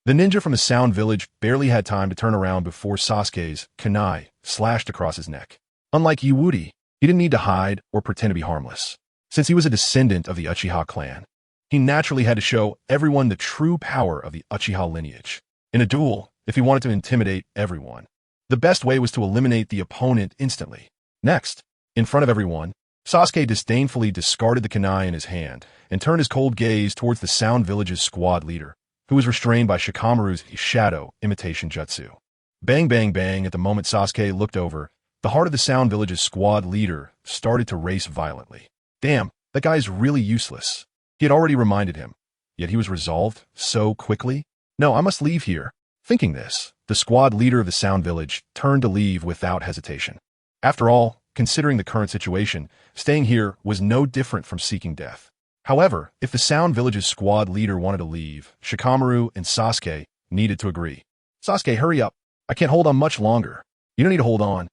The ninja from the Sound Village barely had time to turn around before Sasuke's kunai slashed across his neck. Unlike Wudi, he didn't need to hide or pretend to be harmless. Since he was a descendant of the Uchiha clan, he naturally had to show everyone the true power of the Uchiha lineage. In a duel, if he wanted to intimidate everyone, the best way was to eliminate the opponent instantly. Next, in front of everyone, Sasuke disdainfully discarded the kunai in his hand and turned his cold gaze towards the Sound Village's squad leader, who was restrained by Shikamaru's shadow imitation jutsu. Bang, bang, bang. At the moment Sasuke looked over, the heart of the Sound Village's squad leader started to race violently. Damn, that guy's really useless. He had already reminded him, yet he was resolved so quickly. No, I must leave here. Thinking this, the squad leader of the Sound Village turned to leave without hesitation. After all, considering the current situation, staying here was no different from seeking death. However, if the Sound Village's squad leader wanted to leave, Shikamaru and Sasuke needed to agree. Sasuke, hurry up. I can't hold on much longer. You don't need to hold on.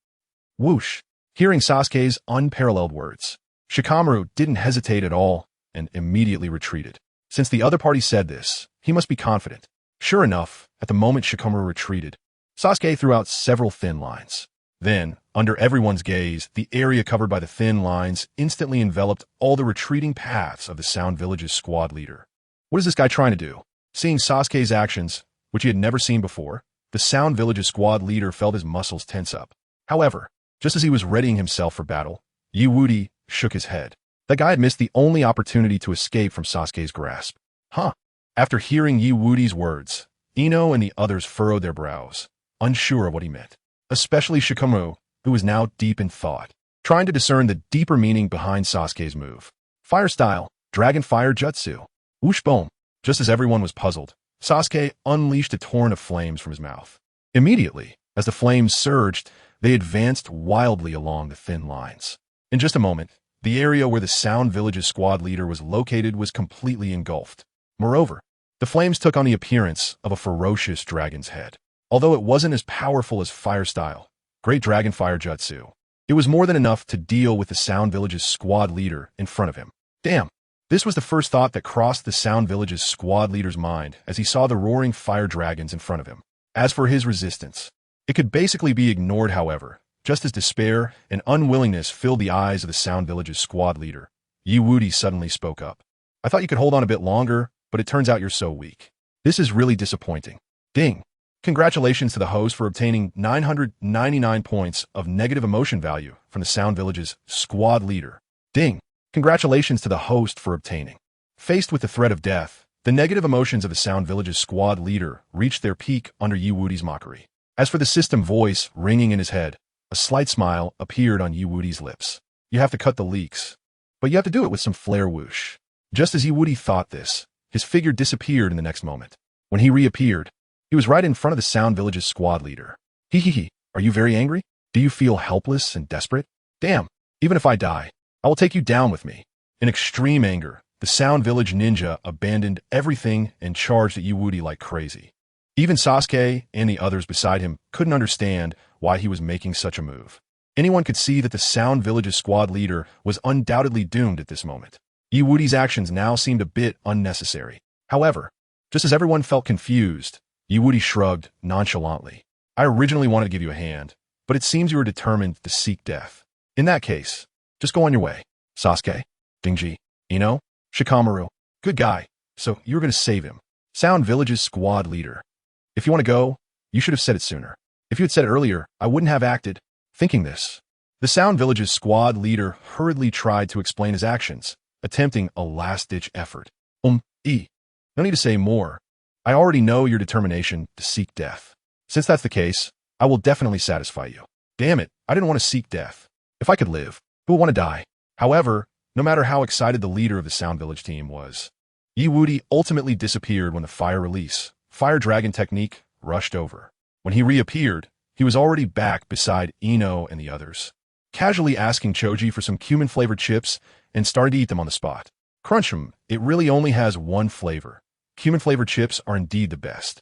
Whoosh! Hearing Sasuke's unparalleled words, Shikamaru didn't hesitate at all and immediately retreated. Since the other party said this, he must be confident. Sure enough, at the moment Shikamaru retreated, Sasuke threw out several thin lines. Then, under everyone's gaze, the area covered by the thin lines instantly enveloped all the retreating paths of the Sound Village's squad leader. What is this guy trying to do? Seeing Sasuke's actions, which he had never seen before, the Sound Village's squad leader felt his muscles tense up. However, just as he was readying himself for battle, Wudi shook his head. That guy had missed the only opportunity to escape from Sasuke's grasp. Huh? After hearing Wudi's words, Ino and the others furrowed their brows, unsure of what he meant. Especially Shikamaru, who was now deep in thought, trying to discern the deeper meaning behind Sasuke's move. Fire style, Dragon Fire Jutsu. Whoosh boom. Just as everyone was puzzled, Sasuke unleashed a torrent of flames from his mouth. Immediately, as the flames surged, they advanced wildly along the thin lines. In just a moment, the area where the Sound Village's squad leader was located was completely engulfed. Moreover, the flames took on the appearance of a ferocious dragon's head. Although it wasn't as powerful as Fire Style, Great Dragon Fire Jutsu, it was more than enough to deal with the Sound Village's squad leader in front of him. Damn! This was the first thought that crossed the Sound Village's squad leader's mind as he saw the roaring fire dragons in front of him. As for his resistance, it could basically be ignored, however, just as despair and unwillingness filled the eyes of the Sound Village's squad leader. Wudi suddenly spoke up. I thought you could hold on a bit longer, but it turns out you're so weak. This is really disappointing. Ding! Congratulations to the host for obtaining 999 points of negative emotion value from the Sound Village's squad leader. Ding! Congratulations to the host for obtaining. Faced with the threat of death, the negative emotions of the Sound Village's squad leader reached their peak under Wudi's mockery. As for the system voice ringing in his head, a slight smile appeared on Wudi's lips. You have to cut the leaks, but you have to do it with some flair whoosh. Just as Wudi thought this, his figure disappeared in the next moment. When he reappeared, he was right in front of the Sound Village's squad leader. Hee. Are you very angry? Do you feel helpless and desperate? Damn, even if I die, I will take you down with me. In extreme anger, the Sound Village ninja abandoned everything and charged at Wudi like crazy. Even Sasuke and the others beside him couldn't understand why he was making such a move. Anyone could see that the Sound Village's squad leader was undoubtedly doomed at this moment. Wudi's actions now seemed a bit unnecessary. However, just as everyone felt confused, Wudi shrugged nonchalantly. I originally wanted to give you a hand, but it seems you were determined to seek death. In that case, just go on your way. Sasuke, Dingji, Ino, Shikamaru, good guy, so you were going to save him. Sound Village's squad leader. If you want to go, you should have said it sooner. If you had said it earlier, I wouldn't have acted. Thinking this, the Sound Village's squad leader hurriedly tried to explain his actions, attempting a last-ditch effort. No need to say more. I already know your determination to seek death. Since that's the case, I will definitely satisfy you. Damn it, I didn't want to seek death. If I could live, who would want to die? However, no matter how excited the leader of the Sound Village team was, Wudi ultimately disappeared when the fire release, fire dragon technique, rushed over. When he reappeared, he was already back beside Ino and the others, casually asking Choji for some cumin-flavored chips and started to eat them on the spot. Crunch 'em, it really only has one flavor. Cumin-flavored chips are indeed the best.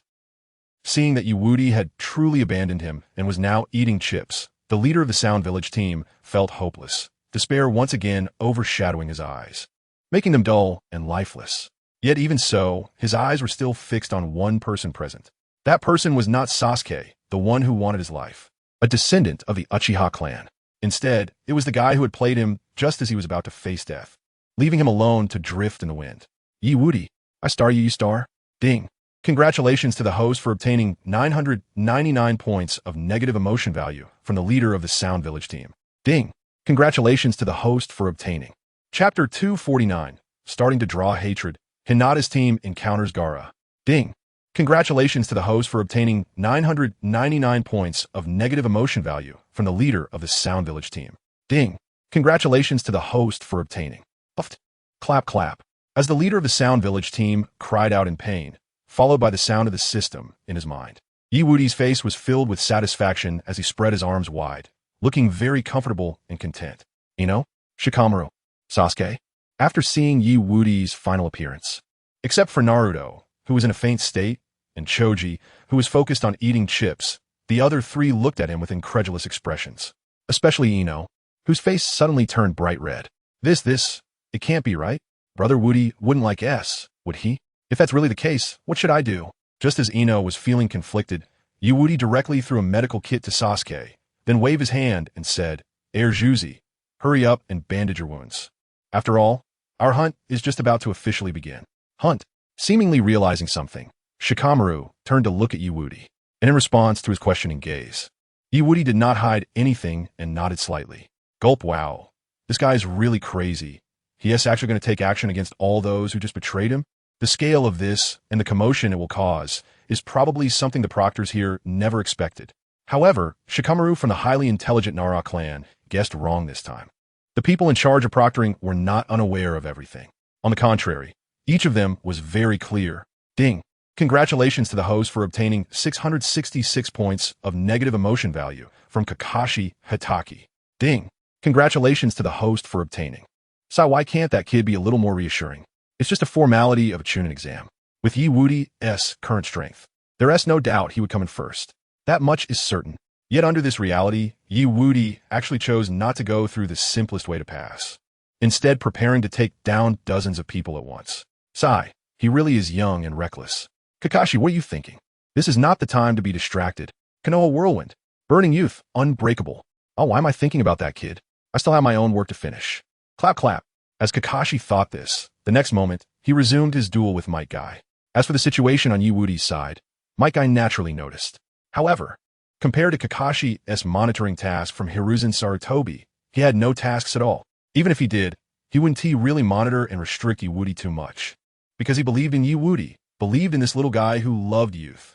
Seeing that Wudi had truly abandoned him and was now eating chips, the leader of the Sound Village team felt hopeless, despair once again overshadowing his eyes, making them dull and lifeless. Yet even so, his eyes were still fixed on one person present. That person was not Sasuke, the one who wanted his life, a descendant of the Uchiha clan. Instead, it was the guy who had played him just as he was about to face death, leaving him alone to drift in the wind. Wudi, I star you, star. Ding. Congratulations to the host for obtaining 999 points of negative emotion value from the leader of the Sound Village team. Ding. Congratulations to the host for obtaining. Chapter 249, starting to draw hatred. Hinata's team encounters Gaara. Ding. Congratulations to the host for obtaining 999 points of negative emotion value from the leader of the Sound Village team. Ding. Congratulations to the host for obtaining. Puffed. Clap clap. As the leader of the Sound Village team cried out in pain, followed by the sound of the system in his mind. Wudi's face was filled with satisfaction as he spread his arms wide, looking very comfortable and content. Ino, Shikamaru, Sasuke. After seeing Wudi's final appearance, except for Naruto, who was in a faint state, and Choji, who was focused on eating chips, the other three looked at him with incredulous expressions, especially Ino, whose face suddenly turned bright red. It can't be right. Brother Wudi wouldn't like S, would he? If that's really the case, what should I do? Just as Ino was feeling conflicted, Wudi directly threw a medical kit to Sasuke, then waved his hand and said, Juzi, hurry up and bandage your wounds. After all, our hunt is just about to officially begin. Hunt. Seemingly realizing something, Shikamaru turned to look at Wudi, and in response to his questioning gaze, Wudi did not hide anything and nodded slightly. Gulp, wow. This guy is really crazy. He is actually going to take action against all those who just betrayed him? The scale of this and the commotion it will cause is probably something the proctors here never expected. However, Shikamaru from the highly intelligent Nara clan guessed wrong this time. The people in charge of proctoring were not unaware of everything. On the contrary, each of them was very clear. Ding! Congratulations to the host for obtaining 666 points of negative emotion value from Kakashi Hitaki. Ding! Congratulations to the host for obtaining. So why can't that kid be a little more reassuring? It's just a formality of a Chunin exam. With WudiGets' current strength, there's no doubt he would come in first. That much is certain. Yet under this reality, Wudi actually chose not to go through the simplest way to pass, instead preparing to take down dozens of people at once. Sigh, he really is young and reckless. Kakashi, what are you thinking? This is not the time to be distracted. Konoha Whirlwind, burning youth, unbreakable. Oh, why am I thinking about that kid? I still have my own work to finish. Clap, clap. As Kakashi thought this, the next moment, he resumed his duel with Might Guy. As for the situation on Wudi's side, Might Guy naturally noticed. However, compared to Kakashi's monitoring task from Hiruzen Sarutobi, he had no tasks at all. Even if he did, he wouldn't really monitor and restrict Wudi too much. Because he believed in Wudi, believed in this little guy who loved youth.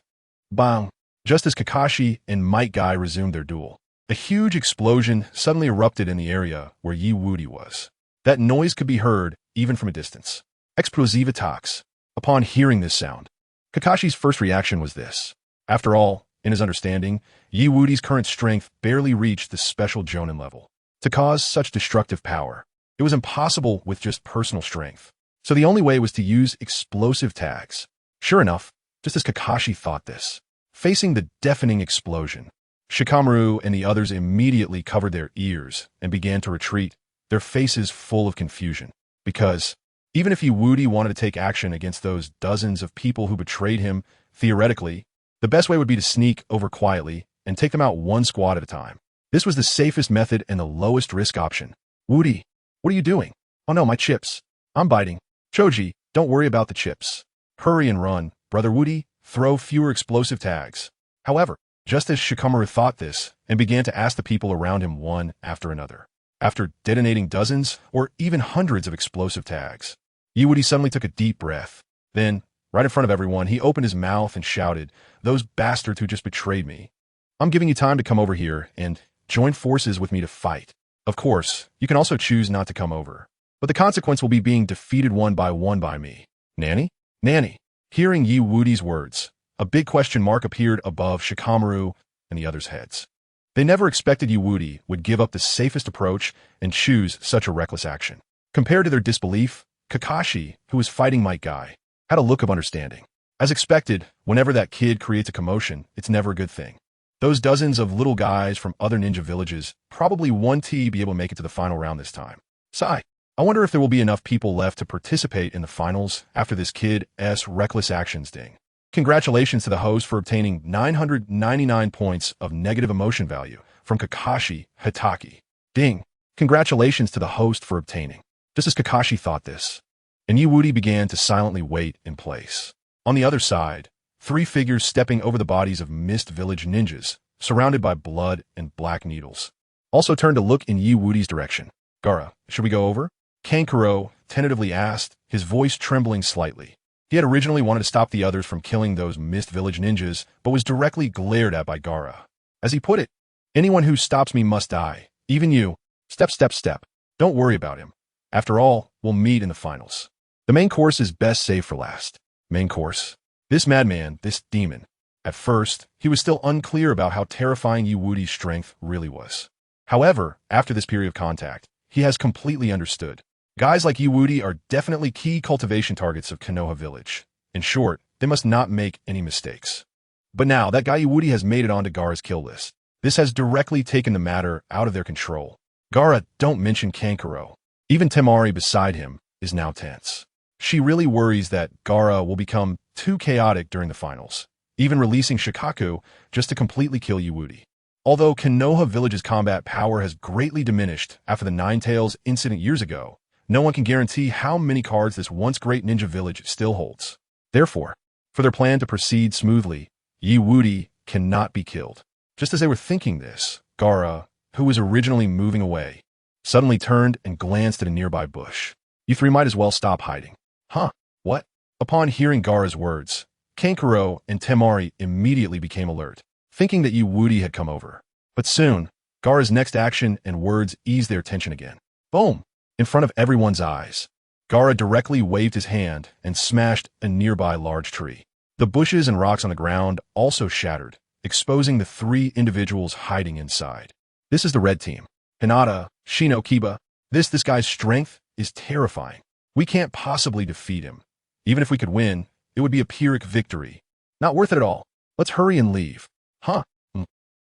Bang! Just as Kakashi and Might Guy resumed their duel, a huge explosion suddenly erupted in the area where Wudi was. That noise could be heard even from a distance. Explosive attacks. Upon hearing this sound, Kakashi's first reaction was this. After all, in his understanding, Wudi's current strength barely reached the special Jonin level. To cause such destructive power, it was impossible with just personal strength. So the only way was to use explosive tags. Sure enough, just as Kakashi thought this, facing the deafening explosion, Shikamaru and the others immediately covered their ears and began to retreat, their faces full of confusion. Because, even if Wudi wanted to take action against those dozens of people who betrayed him, theoretically, the best way would be to sneak over quietly and take them out one squad at a time. This was the safest method and the lowest risk option. Wudi, what are you doing? Oh no, my chips. I'm biting. Choji, don't worry about the chips. Hurry and run, brother Wudi, throw fewer explosive tags. However, just as Shikamaru thought this and began to ask the people around him one after another, after detonating dozens or even hundreds of explosive tags, Wudi suddenly took a deep breath. Then, right in front of everyone, he opened his mouth and shouted, "Those bastards who just betrayed me. I'm giving you time to come over here and join forces with me to fight. Of course, you can also choose not to come over, but the consequence will be being defeated one by me." Nanny? Nanny. Hearing Wudi's words, a big question mark appeared above Shikamaru and the others' heads. They never expected Wudi would give up the safest approach and choose such a reckless action. Compared to their disbelief, Kakashi, who was fighting Might Guy, had a look of understanding. As expected, whenever that kid creates a commotion, it's never a good thing. Those dozens of little guys from other ninja villages probably won't be able to make it to the final round this time. Sigh. I wonder if there will be enough people left to participate in the finals after this kid's reckless actions. Ding. Congratulations to the host for obtaining 999 points of negative emotion value from Kakashi Hitaki. Ding. Congratulations to the host for obtaining. Just as Kakashi thought this, and Wudi began to silently wait in place. On the other side, three figures stepping over the bodies of Mist Village ninjas, surrounded by blood and black needles, also turned to look in Wudi's direction. Gaara, should we go over? Kankuro tentatively asked, his voice trembling slightly. He had originally wanted to stop the others from killing those Mist Village ninjas, but was directly glared at by Gaara. As he put it, "Anyone who stops me must die. Even you. Step, step, step. Don't worry about him. After all, we'll meet in the finals. The main course is best saved for last." Main course. This madman, this demon. At first, he was still unclear about how terrifying Wudi's strength really was. However, after this period of contact, he has completely understood. Guys like Wudi are definitely key cultivation targets of Konoha Village. In short, they must not make any mistakes. But now, that guy Wudi has made it onto Gaara's kill list. This has directly taken the matter out of their control. Gaara, don't mention Kankuro. Even Temari beside him is now tense. She really worries that Gaara will become too chaotic during the finals, even releasing Shikaku just to completely kill Wudi. Although Konoha Village's combat power has greatly diminished after the Nine Tails incident years ago, no one can guarantee how many cards this once great ninja village still holds. Therefore, for their plan to proceed smoothly, Wudi cannot be killed. Just as they were thinking this, Gaara, who was originally moving away, suddenly turned and glanced at a nearby bush. "You three might as well stop hiding." Huh? What? Upon hearing Gaara's words, Kankuro and Temari immediately became alert, thinking that Wudi had come over. But soon, Gaara's next action and words eased their tension again. Boom! In front of everyone's eyes, Gaara directly waved his hand and smashed a nearby large tree. The bushes and rocks on the ground also shattered, exposing the three individuals hiding inside. This is the red team. Hinata, Shino, Kiba. This guy's strength is terrifying. We can't possibly defeat him. Even if we could win, it would be a Pyrrhic victory. Not worth it at all. Let's hurry and leave. Huh?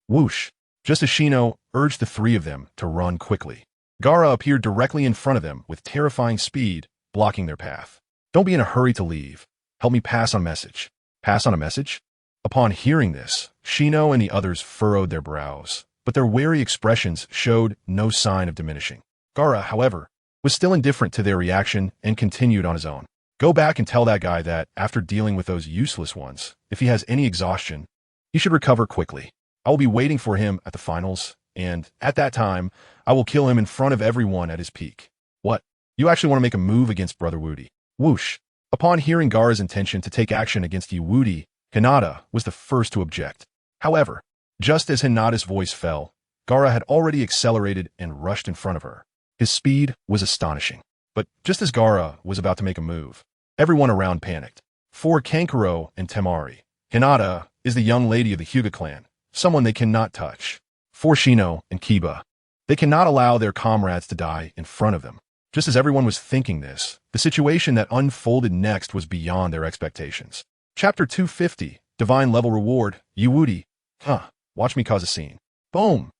Whoosh. Just as Shino urged the three of them to run quickly, Gaara appeared directly in front of them with terrifying speed, blocking their path. Don't be in a hurry to leave. Help me pass on a message. Pass on a message? Upon hearing this, Shino and the others furrowed their brows, but their wary expressions showed no sign of diminishing. Gaara, however, was still indifferent to their reaction and continued on his own. Go back and tell that guy that, after dealing with those useless ones, if he has any exhaustion, he should recover quickly. I will be waiting for him at the finals, and, at that time, I will kill him in front of everyone at his peak. What? You actually want to make a move against Brother Wudi? Whoosh. Upon hearing Gaara's intention to take action against Wudi, Hinata was the first to object. However, just as Hinata's voice fell, Gaara had already accelerated and rushed in front of her. His speed was astonishing. But just as Gaara was about to make a move, everyone around panicked. For Kankuro and Temari, Hinata is the young lady of the Hyuga clan, someone they cannot touch. For Shino and Kiba, they cannot allow their comrades to die in front of them. Just as everyone was thinking this, the situation that unfolded next was beyond their expectations. Chapter 250, Divine Level Reward, Wudi. Watch me cause a scene. Boom!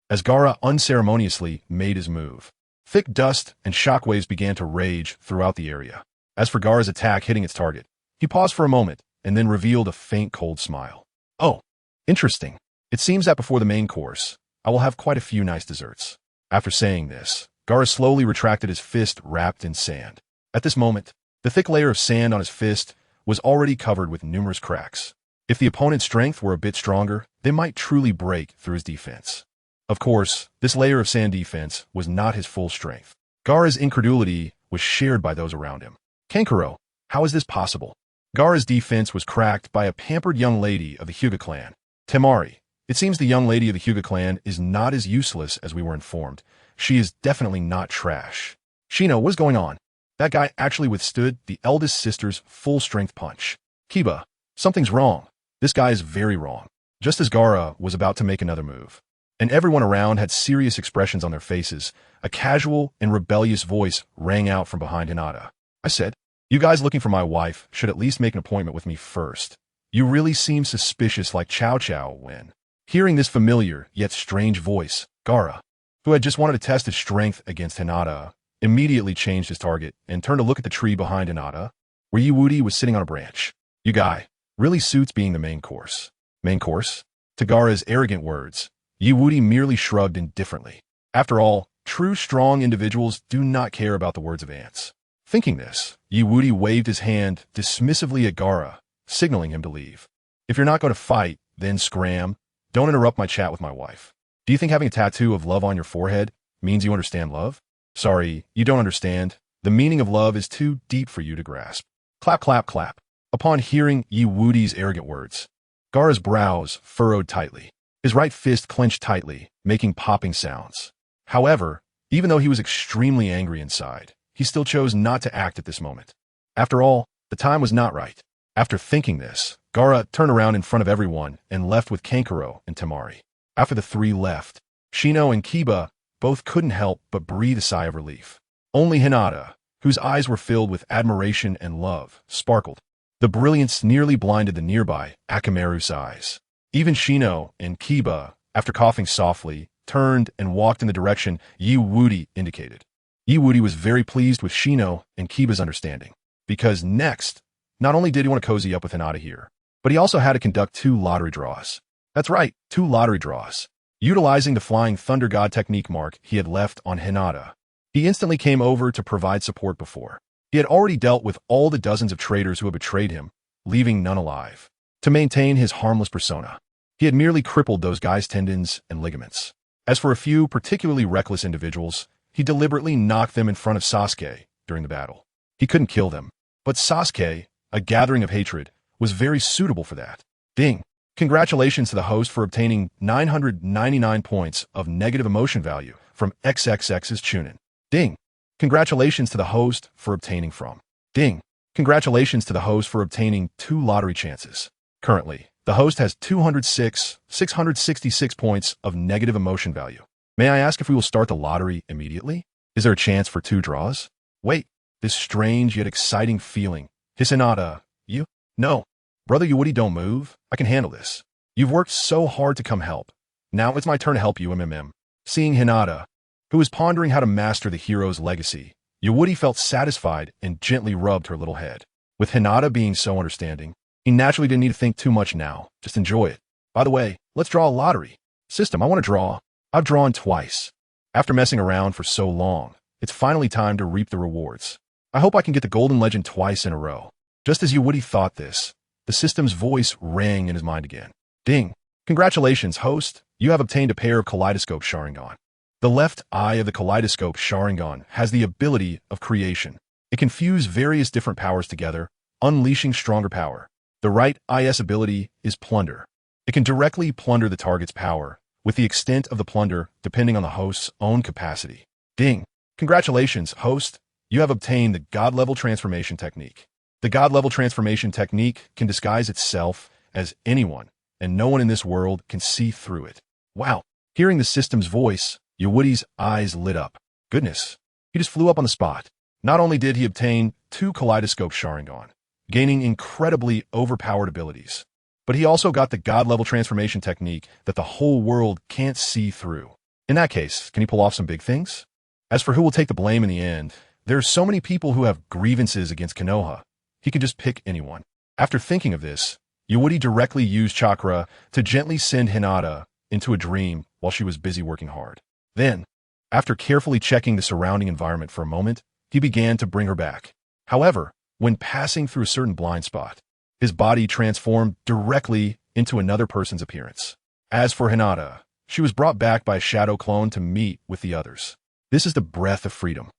As Gaara unceremoniously made his move, thick dust and shockwaves began to rage throughout the area. As for Gaara's attack hitting its target, he paused for a moment and then revealed a faint cold smile. Oh, interesting. It seems that before the main course, I will have quite a few nice desserts. After saying this, Gaara slowly retracted his fist wrapped in sand. At this moment, the thick layer of sand on his fist was already covered with numerous cracks. If the opponent's strength were a bit stronger, they might truly break through his defense. Of course, this layer of sand defense was not his full strength. Gaara's incredulity was shared by those around him. Kankuro, how is this possible? Gaara's defense was cracked by a pampered young lady of the Hyuga clan. Temari, it seems the young lady of the Hyuga clan is not as useless as we were informed. She is definitely not trash. Shino, what's going on? That guy actually withstood the eldest sister's full-strength punch. Kiba, something's wrong. This guy is very wrong. Just as Gaara was about to make another move, and everyone around had serious expressions on their faces, a casual and rebellious voice rang out from behind Hinata. I said, you guys looking for my wife should at least make an appointment with me first. You really seem suspicious like Chow Chow when. Hearing this familiar yet strange voice, Gaara, who had just wanted to test his strength against Hinata, immediately changed his target and turned to look at the tree behind Hinata, where Wudi was sitting on a branch. You guy really suits being the main course. Main course? To Gaara's arrogant words, Wudi merely shrugged indifferently. After all, true strong individuals do not care about the words of ants. Thinking this, Wudi waved his hand dismissively at Gaara, signaling him to leave. If you're not going to fight, then scram. Don't interrupt my chat with my wife. Do you think having a tattoo of love on your forehead means you understand love? Sorry, you don't understand. The meaning of love is too deep for you to grasp. Clap, clap, clap. Upon hearing Wudi's arrogant words, Gaara's brows furrowed tightly. His right fist clenched tightly, making popping sounds. However, even though he was extremely angry inside, he still chose not to act at this moment. After all, the time was not right. After thinking this, Gaara turned around in front of everyone and left with Kankuro and Temari. After the three left, Shino and Kiba both couldn't help but breathe a sigh of relief. Only Hinata, whose eyes were filled with admiration and love, sparkled. The brilliance nearly blinded the nearby Akamaru's eyes. Even Shino and Kiba, after coughing softly, turned and walked in the direction Wudi indicated. Wudi was very pleased with Shino and Kiba's understanding, because next, not only did he want to cozy up with Hinata here, but he also had to conduct 2 lottery draws. That's right, 2 lottery draws. Utilizing the Flying Thunder God technique mark he had left on Hinata, he instantly came over to provide support before. He had already dealt with all the dozens of traitors who had betrayed him, leaving none alive. To maintain his harmless persona, he had merely crippled those guys' tendons and ligaments. As for a few particularly reckless individuals, he deliberately knocked them in front of Sasuke during the battle. He couldn't kill them, but Sasuke, a gathering of hatred, was very suitable for that. Ding! Congratulations to the host for obtaining 999 points of negative emotion value from XXX's Chunin. Ding! Congratulations to the host for obtaining from. Ding. Congratulations to the host for obtaining 2 lottery chances. Currently, the host has 666 points of negative emotion value. May I ask if we will start the lottery immediately? Is there a chance for 2 draws? Wait, this strange yet exciting feeling. Hinata, you? No. Brother Woody, don't move. I can handle this. You've worked so hard to come help. Now it's my turn to help you, MMM. Seeing Hinata, who was pondering how to master the hero's legacy, Woody felt satisfied and gently rubbed her little head. With Hinata being so understanding, he naturally didn't need to think too much now. Just enjoy it. By the way, let's draw a lottery. System, I want to draw. I've drawn twice. After messing around for so long, it's finally time to reap the rewards. I hope I can get the golden legend twice in a row. Just as Woody thought this, the system's voice rang in his mind again. Ding. Congratulations, host. You have obtained a pair of kaleidoscope Sharingan. The left eye of the kaleidoscope Sharingan has the ability of creation. It can fuse various different powers together, unleashing stronger power. The right eye's ability is plunder. It can directly plunder the target's power, with the extent of the plunder depending on the host's own capacity. Ding. Congratulations, host. You have obtained the God-level transformation technique. The God-level transformation technique can disguise itself as anyone, and no one in this world can see through it. Wow. Hearing the system's voice, Woody's eyes lit up. Goodness. He just flew up on the spot. Not only did he obtain 2 kaleidoscope Sharingan, gaining incredibly overpowered abilities, but he also got the God-level transformation technique that the whole world can't see through. In that case, can he pull off some big things? As for who will take the blame in the end, there are so many people who have grievances against Konoha. He could just pick anyone. After thinking of this, Woody directly used chakra to gently send Hinata into a dream while she was busy working hard. Then, after carefully checking the surrounding environment for a moment, he began to bring her back. However, when passing through a certain blind spot, his body transformed directly into another person's appearance. As for Hinata, she was brought back by a shadow clone to meet with the others. This is the breath of freedom.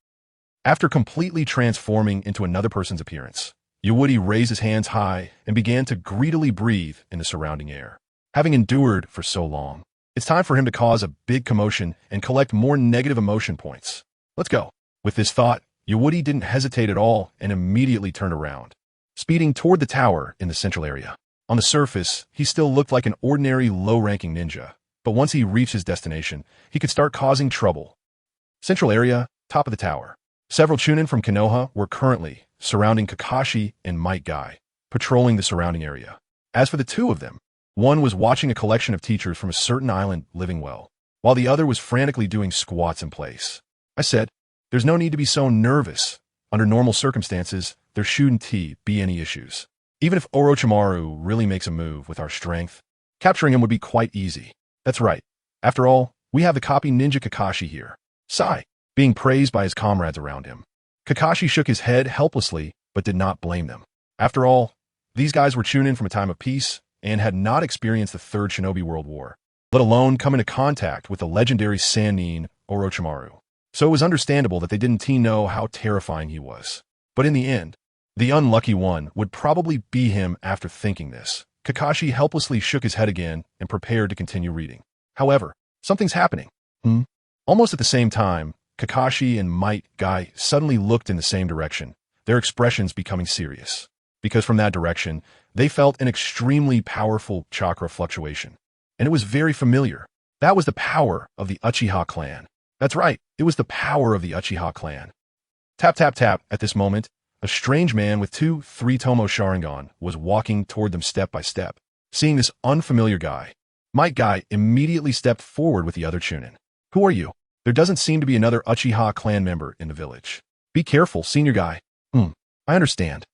After completely transforming into another person's appearance, Woody raised his hands high and began to greedily breathe in the surrounding air. Having endured for so long, it's time for him to cause a big commotion and collect more negative emotion points. Let's go. With this thought, Woody didn't hesitate at all and immediately turned around, speeding toward the tower in the central area. On the surface, he still looked like an ordinary low-ranking ninja, but once he reached his destination, he could start causing trouble. Central area, top of the tower. Several Chunin from Konoha were currently surrounding Kakashi and Might Guy, patrolling the surrounding area. As for the 2 of them, one was watching a collection of teachers from a certain island living well, while the other was frantically doing squats in place. I said, there's no need to be so nervous. Under normal circumstances, there shouldn't be any issues. Even if Orochimaru really makes a move with our strength, capturing him would be quite easy. That's right. After all, we have the copy ninja Kakashi here. Sigh, being praised by his comrades around him. Kakashi shook his head helplessly, but did not blame them. After all, these guys were Chunin from a time of peace and had not experienced the Third Shinobi World War, let alone come into contact with the legendary Sannin Orochimaru. So it was understandable that they didn't know how terrifying he was. But in the end, the unlucky one would probably be him. After thinking this, Kakashi helplessly shook his head again and prepared to continue reading. However, something's happening. Almost at the same time, Kakashi and Might Guy suddenly looked in the same direction, their expressions becoming serious. Because from that direction, they felt an extremely powerful chakra fluctuation. And it was very familiar. That was the power of the Uchiha clan. That's right, it was the power of the Uchiha clan. Tap tap tap. At this moment, a strange man with 2 3-tomo Sharingan was walking toward them step by step. Seeing this unfamiliar guy, Might Guy immediately stepped forward with the other Chunin. Who are you? There doesn't seem to be another Uchiha clan member in the village. Be careful, senior guy. I understand.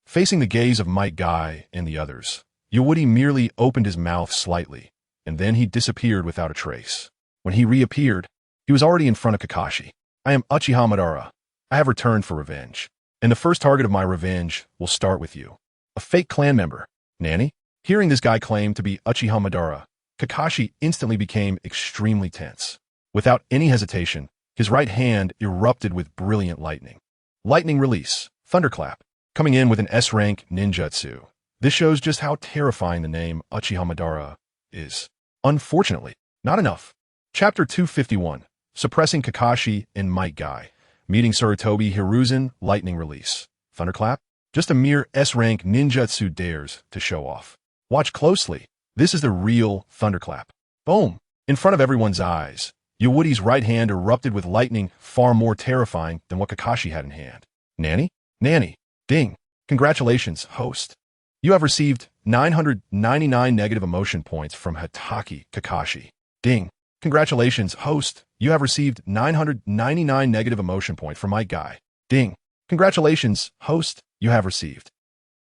Facing the gaze of Might Guy and the others, Woody merely opened his mouth slightly, and then he disappeared without a trace. When he reappeared, he was already in front of Kakashi. I am Uchiha Madara. I have returned for revenge. And the first target of my revenge will start with you. A fake clan member. Nanny? Hearing this guy claim to be Uchiha Madara, Kakashi instantly became extremely tense. Without any hesitation, his right hand erupted with brilliant lightning. Lightning release, thunderclap, coming in with an S-rank ninjutsu. This shows just how terrifying the name Uchiha Madara is. Unfortunately, not enough. Chapter 251, Suppressing Kakashi and Might Guy. meeting Sarutobi Hiruzen, lightning release. Thunderclap? Just a mere S-rank ninjutsu dares to show off. Watch closely. This is the real thunderclap. Boom! In front of everyone's eyes, Yawudi's right hand erupted with lightning far more terrifying than what Kakashi had in hand. Nanny? Nanny. Ding. Congratulations, host. You have received 999 negative emotion points from Hitaki Kakashi. Ding. Congratulations, host. You have received 999 negative emotion points from my guy. Ding. Congratulations, host. You have received.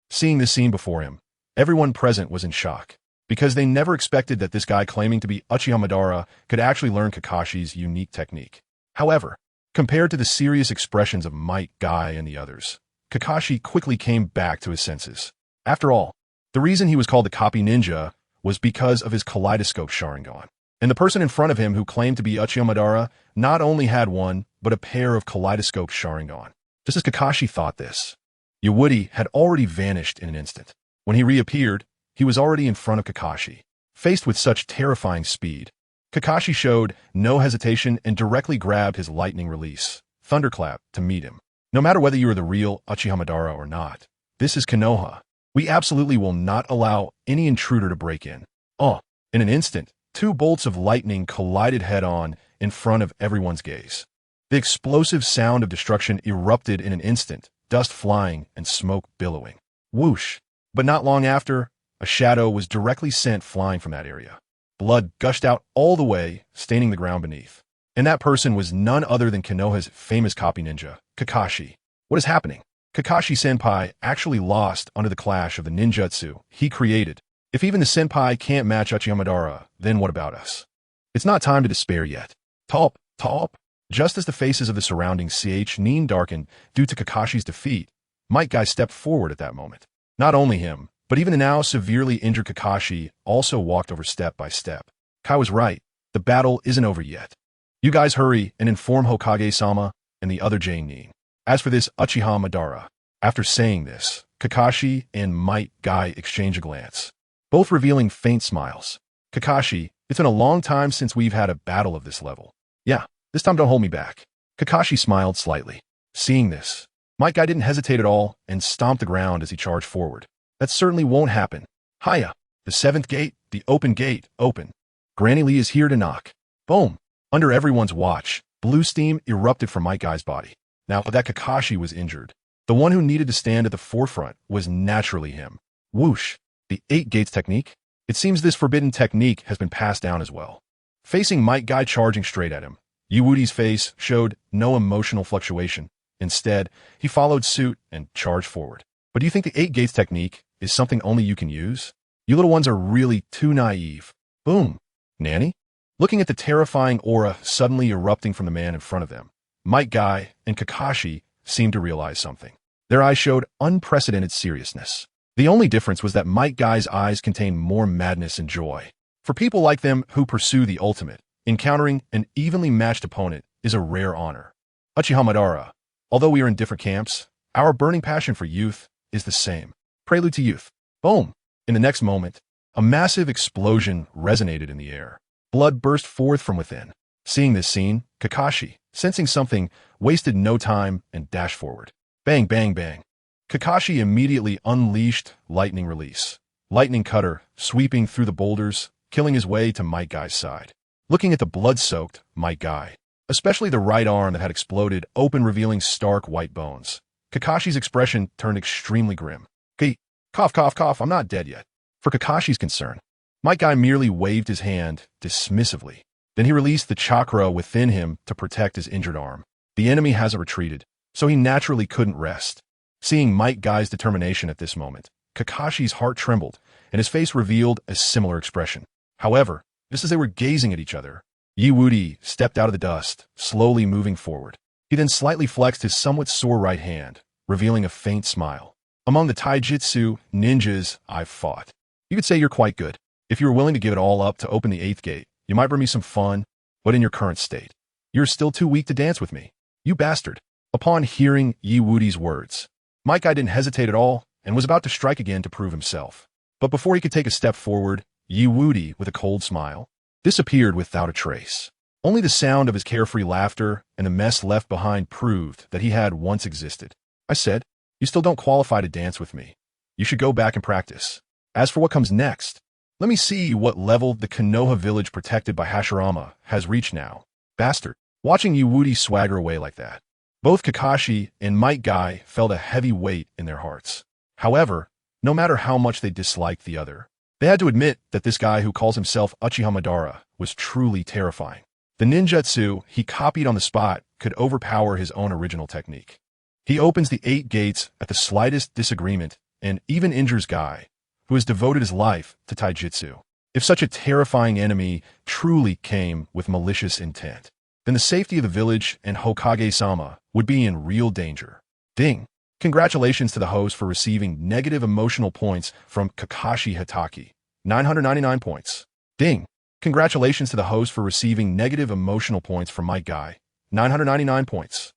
Seeing this scene before him, everyone present was in shock, because they never expected that this guy claiming to be Uchiha Madara could actually learn Kakashi's unique technique. However, compared to the serious expressions of Might Guy and the others, Kakashi quickly came back to his senses. After all, the reason he was called the copy ninja was because of his kaleidoscope Sharingan. And the person in front of him who claimed to be Uchiha Madara not only had one, but a pair of kaleidoscope Sharingan. Just as Kakashi thought this, Yawudi had already vanished in an instant. When he reappeared, he was already in front of Kakashi. Faced with such terrifying speed, Kakashi showed no hesitation and directly grabbed his lightning release, Thunderclap, to meet him. No matter whether you are the real Uchiha Madara or not, this is Konoha. We absolutely will not allow any intruder to break in. In an instant, two bolts of lightning collided head-on in front of everyone's gaze. The explosive sound of destruction erupted in an instant, dust flying and smoke billowing. Whoosh! But not long after, a shadow was directly sent flying from that area. Blood gushed out all the way, staining the ground beneath. And that person was none other than Konoha's famous copy ninja, Kakashi. What is happening? Kakashi-senpai actually lost under the clash of the ninjutsu he created. If even the senpai can't match Uchiha Madara, then what about us? It's not time to despair yet. Talp. Just as the faces of the surrounding CHNIN darkened due to Kakashi's defeat, Might Guy stepped forward at that moment. Not only him, but even the now severely injured Kakashi also walked over step by step. Kai was right. The battle isn't over yet. You guys hurry and inform Hokage-sama and the other J-nin. As for this Uchiha Madara, after saying this, Kakashi and Might Guy exchange a glance, both revealing faint smiles. Kakashi, it's been a long time since we've had a battle of this level. Yeah, this time don't hold me back. Kakashi smiled slightly. Seeing this, Might Guy didn't hesitate at all and stomped the ground as he charged forward. That certainly won't happen. Hiya! The seventh gate, the open gate, open. Granny Lee is here to knock. Boom! Under everyone's watch, blue steam erupted from Might Guy's body. Now that Kakashi was injured, the one who needed to stand at the forefront was naturally him. Whoosh! The 8 gates technique? It seems this forbidden technique has been passed down as well. Facing Might Guy charging straight at him, Yawudi's face showed no emotional fluctuation. Instead, he followed suit and charged forward. But do you think the 8 gates technique is something only you can use? You little ones are really too naive. Boom! Nanny? Looking at the terrifying aura suddenly erupting from the man in front of them, Might Guy and Kakashi seemed to realize something. Their eyes showed unprecedented seriousness. The only difference was that Might Guy's eyes contained more madness and joy. For people like them who pursue the ultimate, encountering an evenly matched opponent is a rare honor. Uchiha Madara, although we are in different camps, our burning passion for youth is the same. Prelude to youth. Boom! In the next moment, a massive explosion resonated in the air. Blood burst forth from within. Seeing this scene, Kakashi, sensing something, wasted no time and dashed forward. Bang, bang, bang. Kakashi immediately unleashed lightning release. Lightning cutter, sweeping through the boulders, killing his way to Might Guy's side. Looking at the blood-soaked Might Guy, especially the right arm that had exploded open, revealing stark white bones, Kakashi's expression turned extremely grim. Cough, I'm not dead yet. For Kakashi's concern, Might Guy merely waved his hand dismissively. Then he released the chakra within him to protect his injured arm. The enemy hasn't retreated, so he naturally couldn't rest. Seeing Might Guy's determination at this moment, Kakashi's heart trembled, and his face revealed a similar expression. However, just as they were gazing at each other, Yawudi stepped out of the dust, slowly moving forward. He then slightly flexed his somewhat sore right hand, revealing a faint smile. Among the taijutsu ninjas I've fought, you could say you're quite good. If you were willing to give it all up to open the 8th gate, you might bring me some fun, but in your current state, you're still too weak to dance with me. You bastard. Upon hearing Yawudi's words, Might Guy didn't hesitate at all and was about to strike again to prove himself. But before he could take a step forward, Yawudi, with a cold smile, disappeared without a trace. Only the sound of his carefree laughter and the mess left behind proved that he had once existed. I said, "You still don't qualify to dance with me. You should go back and practice. As for what comes next, let me see what level the Konoha village protected by Hashirama has reached now." Bastard. Watching Wudi swagger away like that, both Kakashi and Might Guy felt a heavy weight in their hearts. However, no matter how much they disliked the other, they had to admit that this guy who calls himself Uchiha Madara was truly terrifying. The ninjutsu he copied on the spot could overpower his own original technique. He opens the 8 gates at the slightest disagreement and even injures Guy, who has devoted his life to taijutsu. If such a terrifying enemy truly came with malicious intent, then the safety of the village and Hokage-sama would be in real danger. Ding! Congratulations to the host for receiving negative emotional points from Kakashi Hitaki. 999 points. Ding! Congratulations to the host for receiving negative emotional points from Might Guy. 999 points.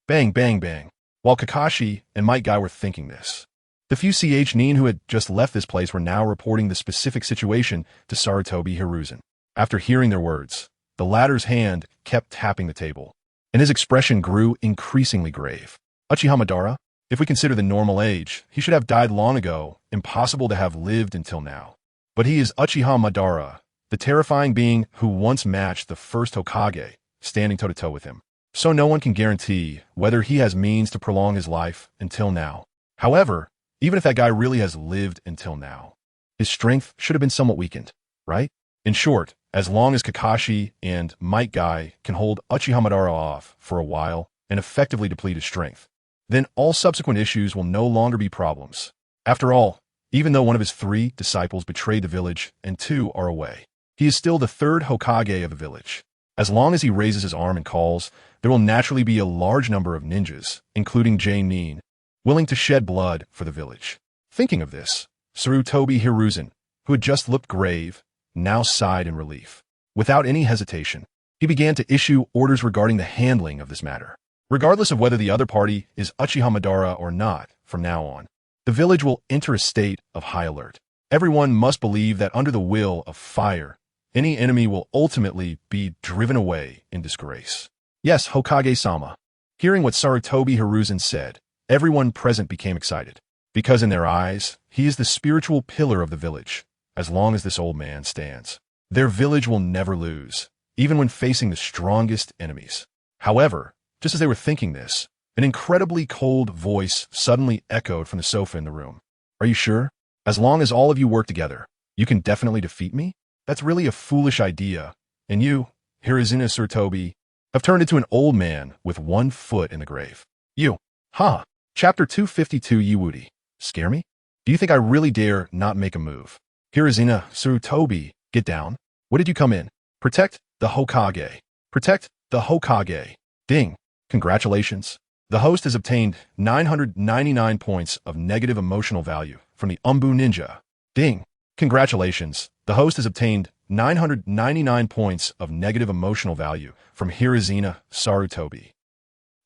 Bang, bang, bang. While Kakashi and Might Guy were thinking this, the few nin who had just left this place were now reporting the specific situation to Sarutobi Hiruzen. After hearing their words, the latter's hand kept tapping the table, and his expression grew increasingly grave. Uchiha Madara? If we consider the normal age, he should have died long ago, impossible to have lived until now. But he is Uchiha Madara, the terrifying being who once matched the first Hokage, standing toe-to-toe with him. So no one can guarantee whether he has means to prolong his life until now. However, even if that guy really has lived until now, his strength should have been somewhat weakened, right? In short, as long as Kakashi and Might Guy can hold Uchiha Madara off for a while and effectively deplete his strength, then all subsequent issues will no longer be problems. After all, even though one of his 3 disciples betrayed the village and 2 are away, he is still the 3rd Hokage of the village. As long as he raises his arm and calls, there will naturally be a large number of ninjas, including Nin, willing to shed blood for the village. Thinking of this, Sarutobi Hiruzen, who had just looked grave, now sighed in relief. Without any hesitation, he began to issue orders regarding the handling of this matter. Regardless of whether the other party is Uchiha Madara or not, from now on, the village will enter a state of high alert. Everyone must believe that under the will of fire, any enemy will ultimately be driven away in disgrace. Yes, Hokage-sama. Hearing what Sarutobi Hiruzen said, everyone present became excited, because in their eyes, he is the spiritual pillar of the village. As long as this old man stands, their village will never lose, even when facing the strongest enemies. However, just as they were thinking this, an incredibly cold voice suddenly echoed from the sofa in the room. "Are you sure? As long as all of you work together, you can definitely defeat me? That's really a foolish idea. And you, Hiruzen Sarutobi, have turned into an old man with 1 foot in the grave. You, huh? Chapter 252 Wudi. Scare me? Do you think I really dare not make a move? Hiruzen Sarutobi, get down. What did you come in? Protect the Hokage. Protect the Hokage. Ding. Congratulations. The host has obtained 999 points of negative emotional value from the Anbu Ninja. Ding. Congratulations. The host has obtained 999 points of negative emotional value from Hiruzen Sarutobi.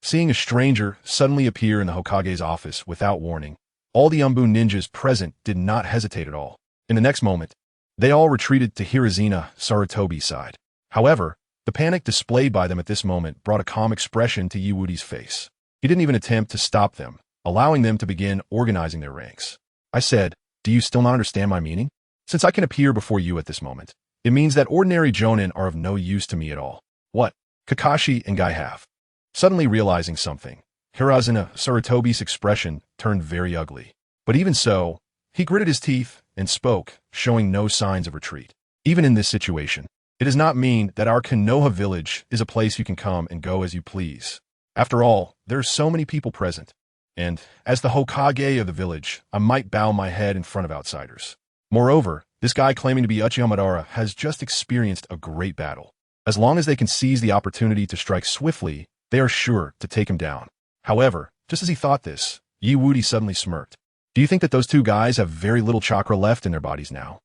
Seeing a stranger suddenly appear in the Hokage's office without warning, all the Anbu ninjas present did not hesitate at all. In the next moment, they all retreated to Hiruzen Sarutobi's side. However, the panic displayed by them at this moment brought a calm expression to Wudi's face. He didn't even attempt to stop them, allowing them to begin organizing their ranks. I said, "Do you still not understand my meaning? Since I can appear before you at this moment, it means that ordinary jonin are of no use to me at all." What? Kakashi and Guy have. Suddenly realizing something, Hiruzen Sarutobi's expression turned very ugly. But even so, he gritted his teeth and spoke, showing no signs of retreat. Even in this situation, it does not mean that our Konoha village is a place you can come and go as you please. After all, there are so many people present, and as the Hokage of the village, I might bow my head in front of outsiders. Moreover, this guy claiming to be Uchiha Madara has just experienced a great battle. As long as they can seize the opportunity to strike swiftly, they are sure to take him down. However, just as he thought this, Wudi suddenly smirked. Do you think that those 2 guys have very little chakra left in their bodies now?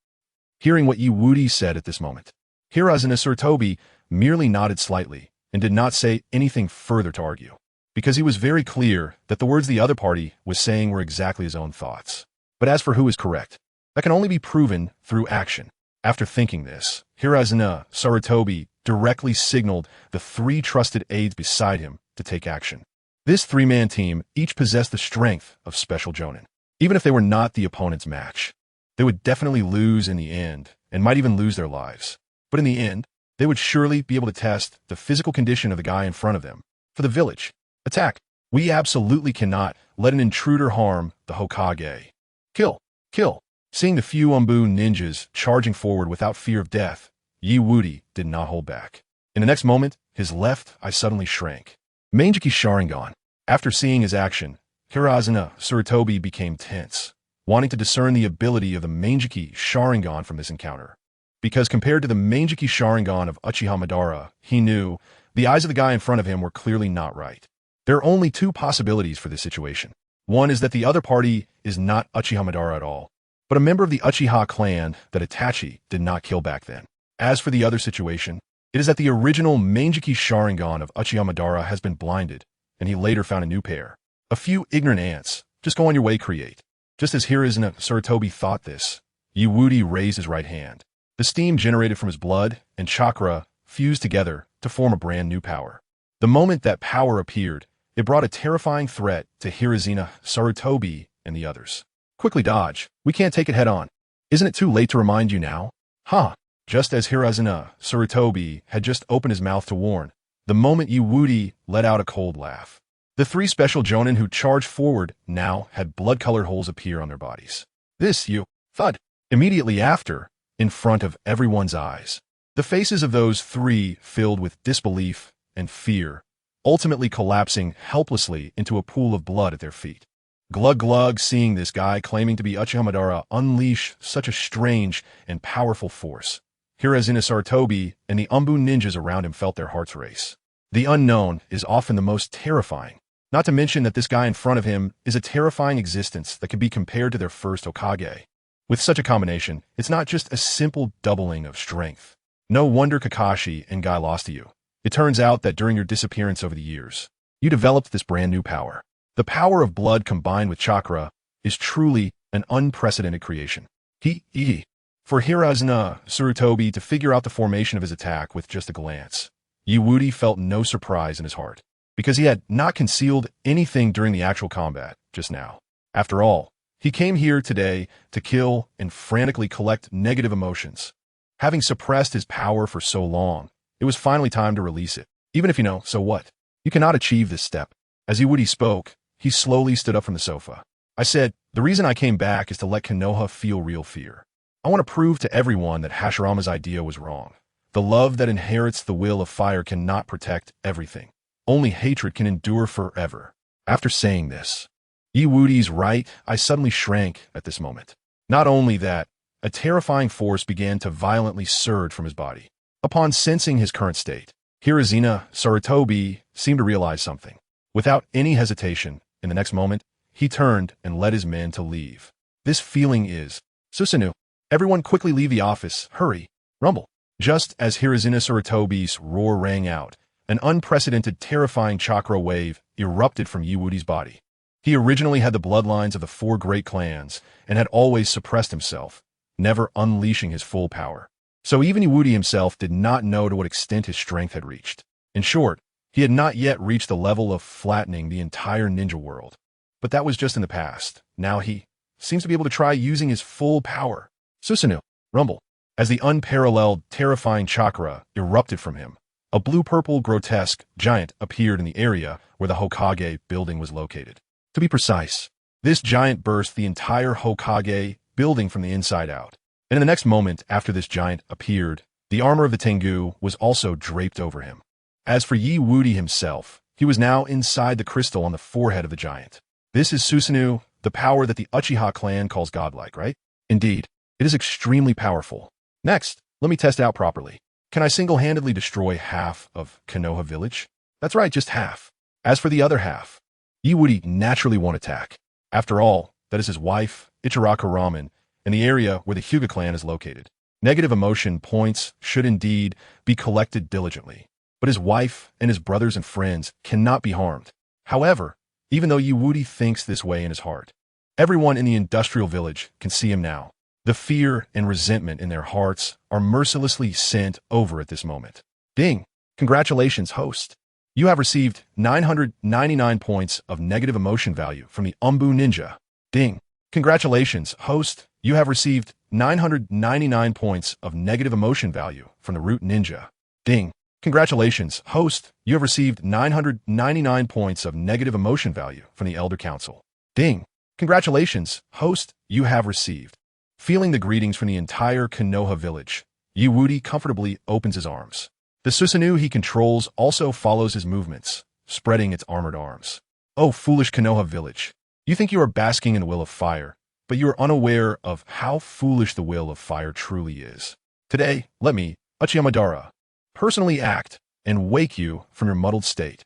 Hearing what Wudi said at this moment, Hiruzen Sarutobi merely nodded slightly and did not say anything further to argue, because he was very clear that the words the other party was saying were exactly his own thoughts. But as for who is correct, that can only be proven through action. After thinking this, Hirazuna Sarutobi directly signaled the 3 trusted aides beside him to take action. This 3-man team each possessed the strength of special jonin. Even if they were not the opponent's match, they would definitely lose in the end and might even lose their lives. But in the end, they would surely be able to test the physical condition of the guy in front of them. For the village, attack. We absolutely cannot let an intruder harm the Hokage. Kill, kill. Seeing the few Anbu ninjas charging forward without fear of death, Wudi did not hold back. In the next moment, his left eye suddenly shrank. Manjiki Sharingan. After seeing his action, Hirazuna Sarutobi became tense, wanting to discern the ability of the Manjiki Sharingan from this encounter. Because compared to the Manjiki Sharingan of Uchiha Madara, he knew the eyes of the guy in front of him were clearly not right. There are only 2 possibilities for this situation. One is that the other party is not Uchiha Madara at all, but a member of the Uchiha clan that Itachi did not kill back then. As for the other situation, it is that the original Manjiki Sharingan of Uchiha Madara has been blinded, and he later found a new pair. A few ignorant ants. Just go on your way, create. Just as Hirazuna Sarutobi thought this, Wudi raised his right hand. The steam generated from his blood and chakra fused together to form a brand new power. The moment that power appeared, it brought a terrifying threat to Hirazuna Sarutobi and the others. Quickly dodge. We can't take it head on. Isn't it too late to remind you now? Ha! Just as Hirazuna Sarutobi had just opened his mouth to warn, the moment Wudi let out a cold laugh. The 3 special jonin who charged forward now had blood-colored holes appear on their bodies. This, thud. Immediately after, in front of everyone's eyes, the faces of those 3 filled with disbelief and fear, ultimately collapsing helplessly into a pool of blood at their feet. Glug Glug, seeing this guy claiming to be Uchiha Madara unleash such a strange and powerful force, Hirazuna Sarutobi and the Anbu ninjas around him felt their hearts race. The unknown is often the most terrifying. Not to mention that this guy in front of him is a terrifying existence that can be compared to their first Hokage. With such a combination, it's not just a simple doubling of strength. No wonder Kakashi and Guy lost to you. It turns out that during your disappearance over the years, you developed this brand new power. The power of blood combined with chakra is truly an unprecedented creation. For Hirazuna Sarutobi to figure out the formation of his attack with just a glance, Wudi felt no surprise in his heart, because he had not concealed anything during the actual combat just now. After all, he came here today to kill and frantically collect negative emotions. Having suppressed his power for so long, it was finally time to release it. Even if you know, so what? You cannot achieve this step. As Wudi spoke, he slowly stood up from the sofa. I said, the reason I came back is to let Konoha feel real fear. I want to prove to everyone that Hashirama's idea was wrong. The love that inherits the will of fire cannot protect everything. Only hatred can endure forever. After saying this, Wudi's right eye suddenly shrank at this moment. Not only that, a terrifying force began to violently surge from his body. Upon sensing his current state, Hirazuna Sarutobi seemed to realize something. Without any hesitation, in the next moment, he turned and led his men to leave. This feeling is, Susanoo, everyone quickly leave the office, hurry, rumble. Just as Hirazuna Sarutobi's roar rang out, an unprecedented terrifying chakra wave erupted from Wudi's body. He originally had the bloodlines of the 4 great clans and had always suppressed himself, never unleashing his full power. So even Wudi himself did not know to what extent his strength had reached. In short, he had not yet reached the level of flattening the entire ninja world. But that was just in the past. Now he seems to be able to try using his full power. Susanoo, rumble. As the unparalleled, terrifying chakra erupted from him, a blue-purple grotesque giant appeared in the area where the Hokage building was located. To be precise, this giant burst the entire Hokage building from the inside out. And in the next moment after this giant appeared, the armor of the Tengu was also draped over him. As for Wudi himself, he was now inside the crystal on the forehead of the giant. This is Susanoo, the power that the Uchiha clan calls godlike, right? Indeed, it is extremely powerful. Next, let me test out properly. Can I single-handedly destroy half of Konoha village? That's right, just half. As for the other half, Wudi naturally won't attack. After all, that is his wife, Ichiraka Ramen, and the area where the Hyuga clan is located. Negative emotion points should indeed be collected diligently, but his wife and his brothers and friends cannot be harmed. However, even though Wudi thinks this way in his heart, everyone in the industrial village can see him now. The fear and resentment in their hearts are mercilessly sent over at this moment. Ding! Congratulations, host. You have received 999 points of negative emotion value from the Anbu Ninja. Ding! Congratulations, host. You have received 999 points of negative emotion value from the Root Ninja. Ding! Congratulations, host. You have received 999 points of negative emotion value from the Elder Council. Ding! Congratulations, host. You have received. Feeling the greetings from the entire Konoha village, Wudi comfortably opens his arms. The Susanoo he controls also follows his movements, spreading its armored arms. Oh, foolish Konoha village. You think you are basking in the will of fire, but you are unaware of how foolish the will of fire truly is. Today, let me, Uchiyamadara, personally act and wake you from your muddled state.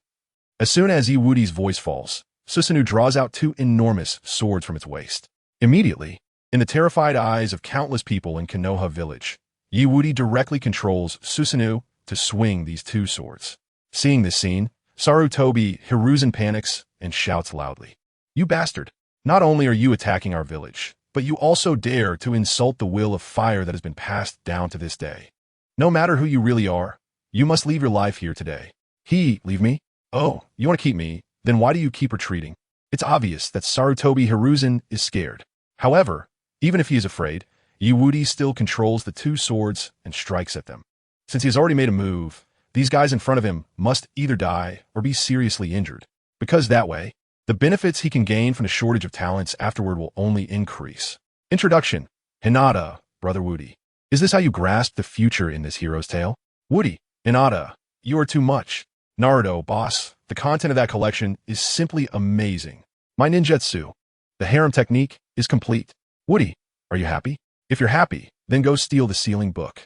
As soon as Wudi's voice falls, Susanoo draws out two enormous swords from its waist. Immediately, in the terrified eyes of countless people in Konoha village, Wudi directly controls Susanoo to swing these two swords. Seeing this scene, Sarutobi Hiruzen panics and shouts loudly. You bastard! Not only are you attacking our village, but you also dare to insult the will of fire that has been passed down to this day. No matter who you really are, you must leave your life here today. Leave me? Oh, you want to keep me? Then why do you keep retreating? It's obvious that Sarutobi Hiruzen is scared. However, even if he is afraid, Wudi still controls the two swords and strikes at them. Since he has already made a move, these guys in front of him must either die or be seriously injured, because that way, the benefits he can gain from the shortage of talents afterward will only increase. Introduction. Hinata, Brother Wudi. Is this how you grasp the future in this hero's tale? Wudi, Hinata, you are too much. Naruto, boss, the content of that collection is simply amazing. My ninjutsu, the harem technique, is complete. Wudi, are you happy? If you're happy, then go steal the sealing book.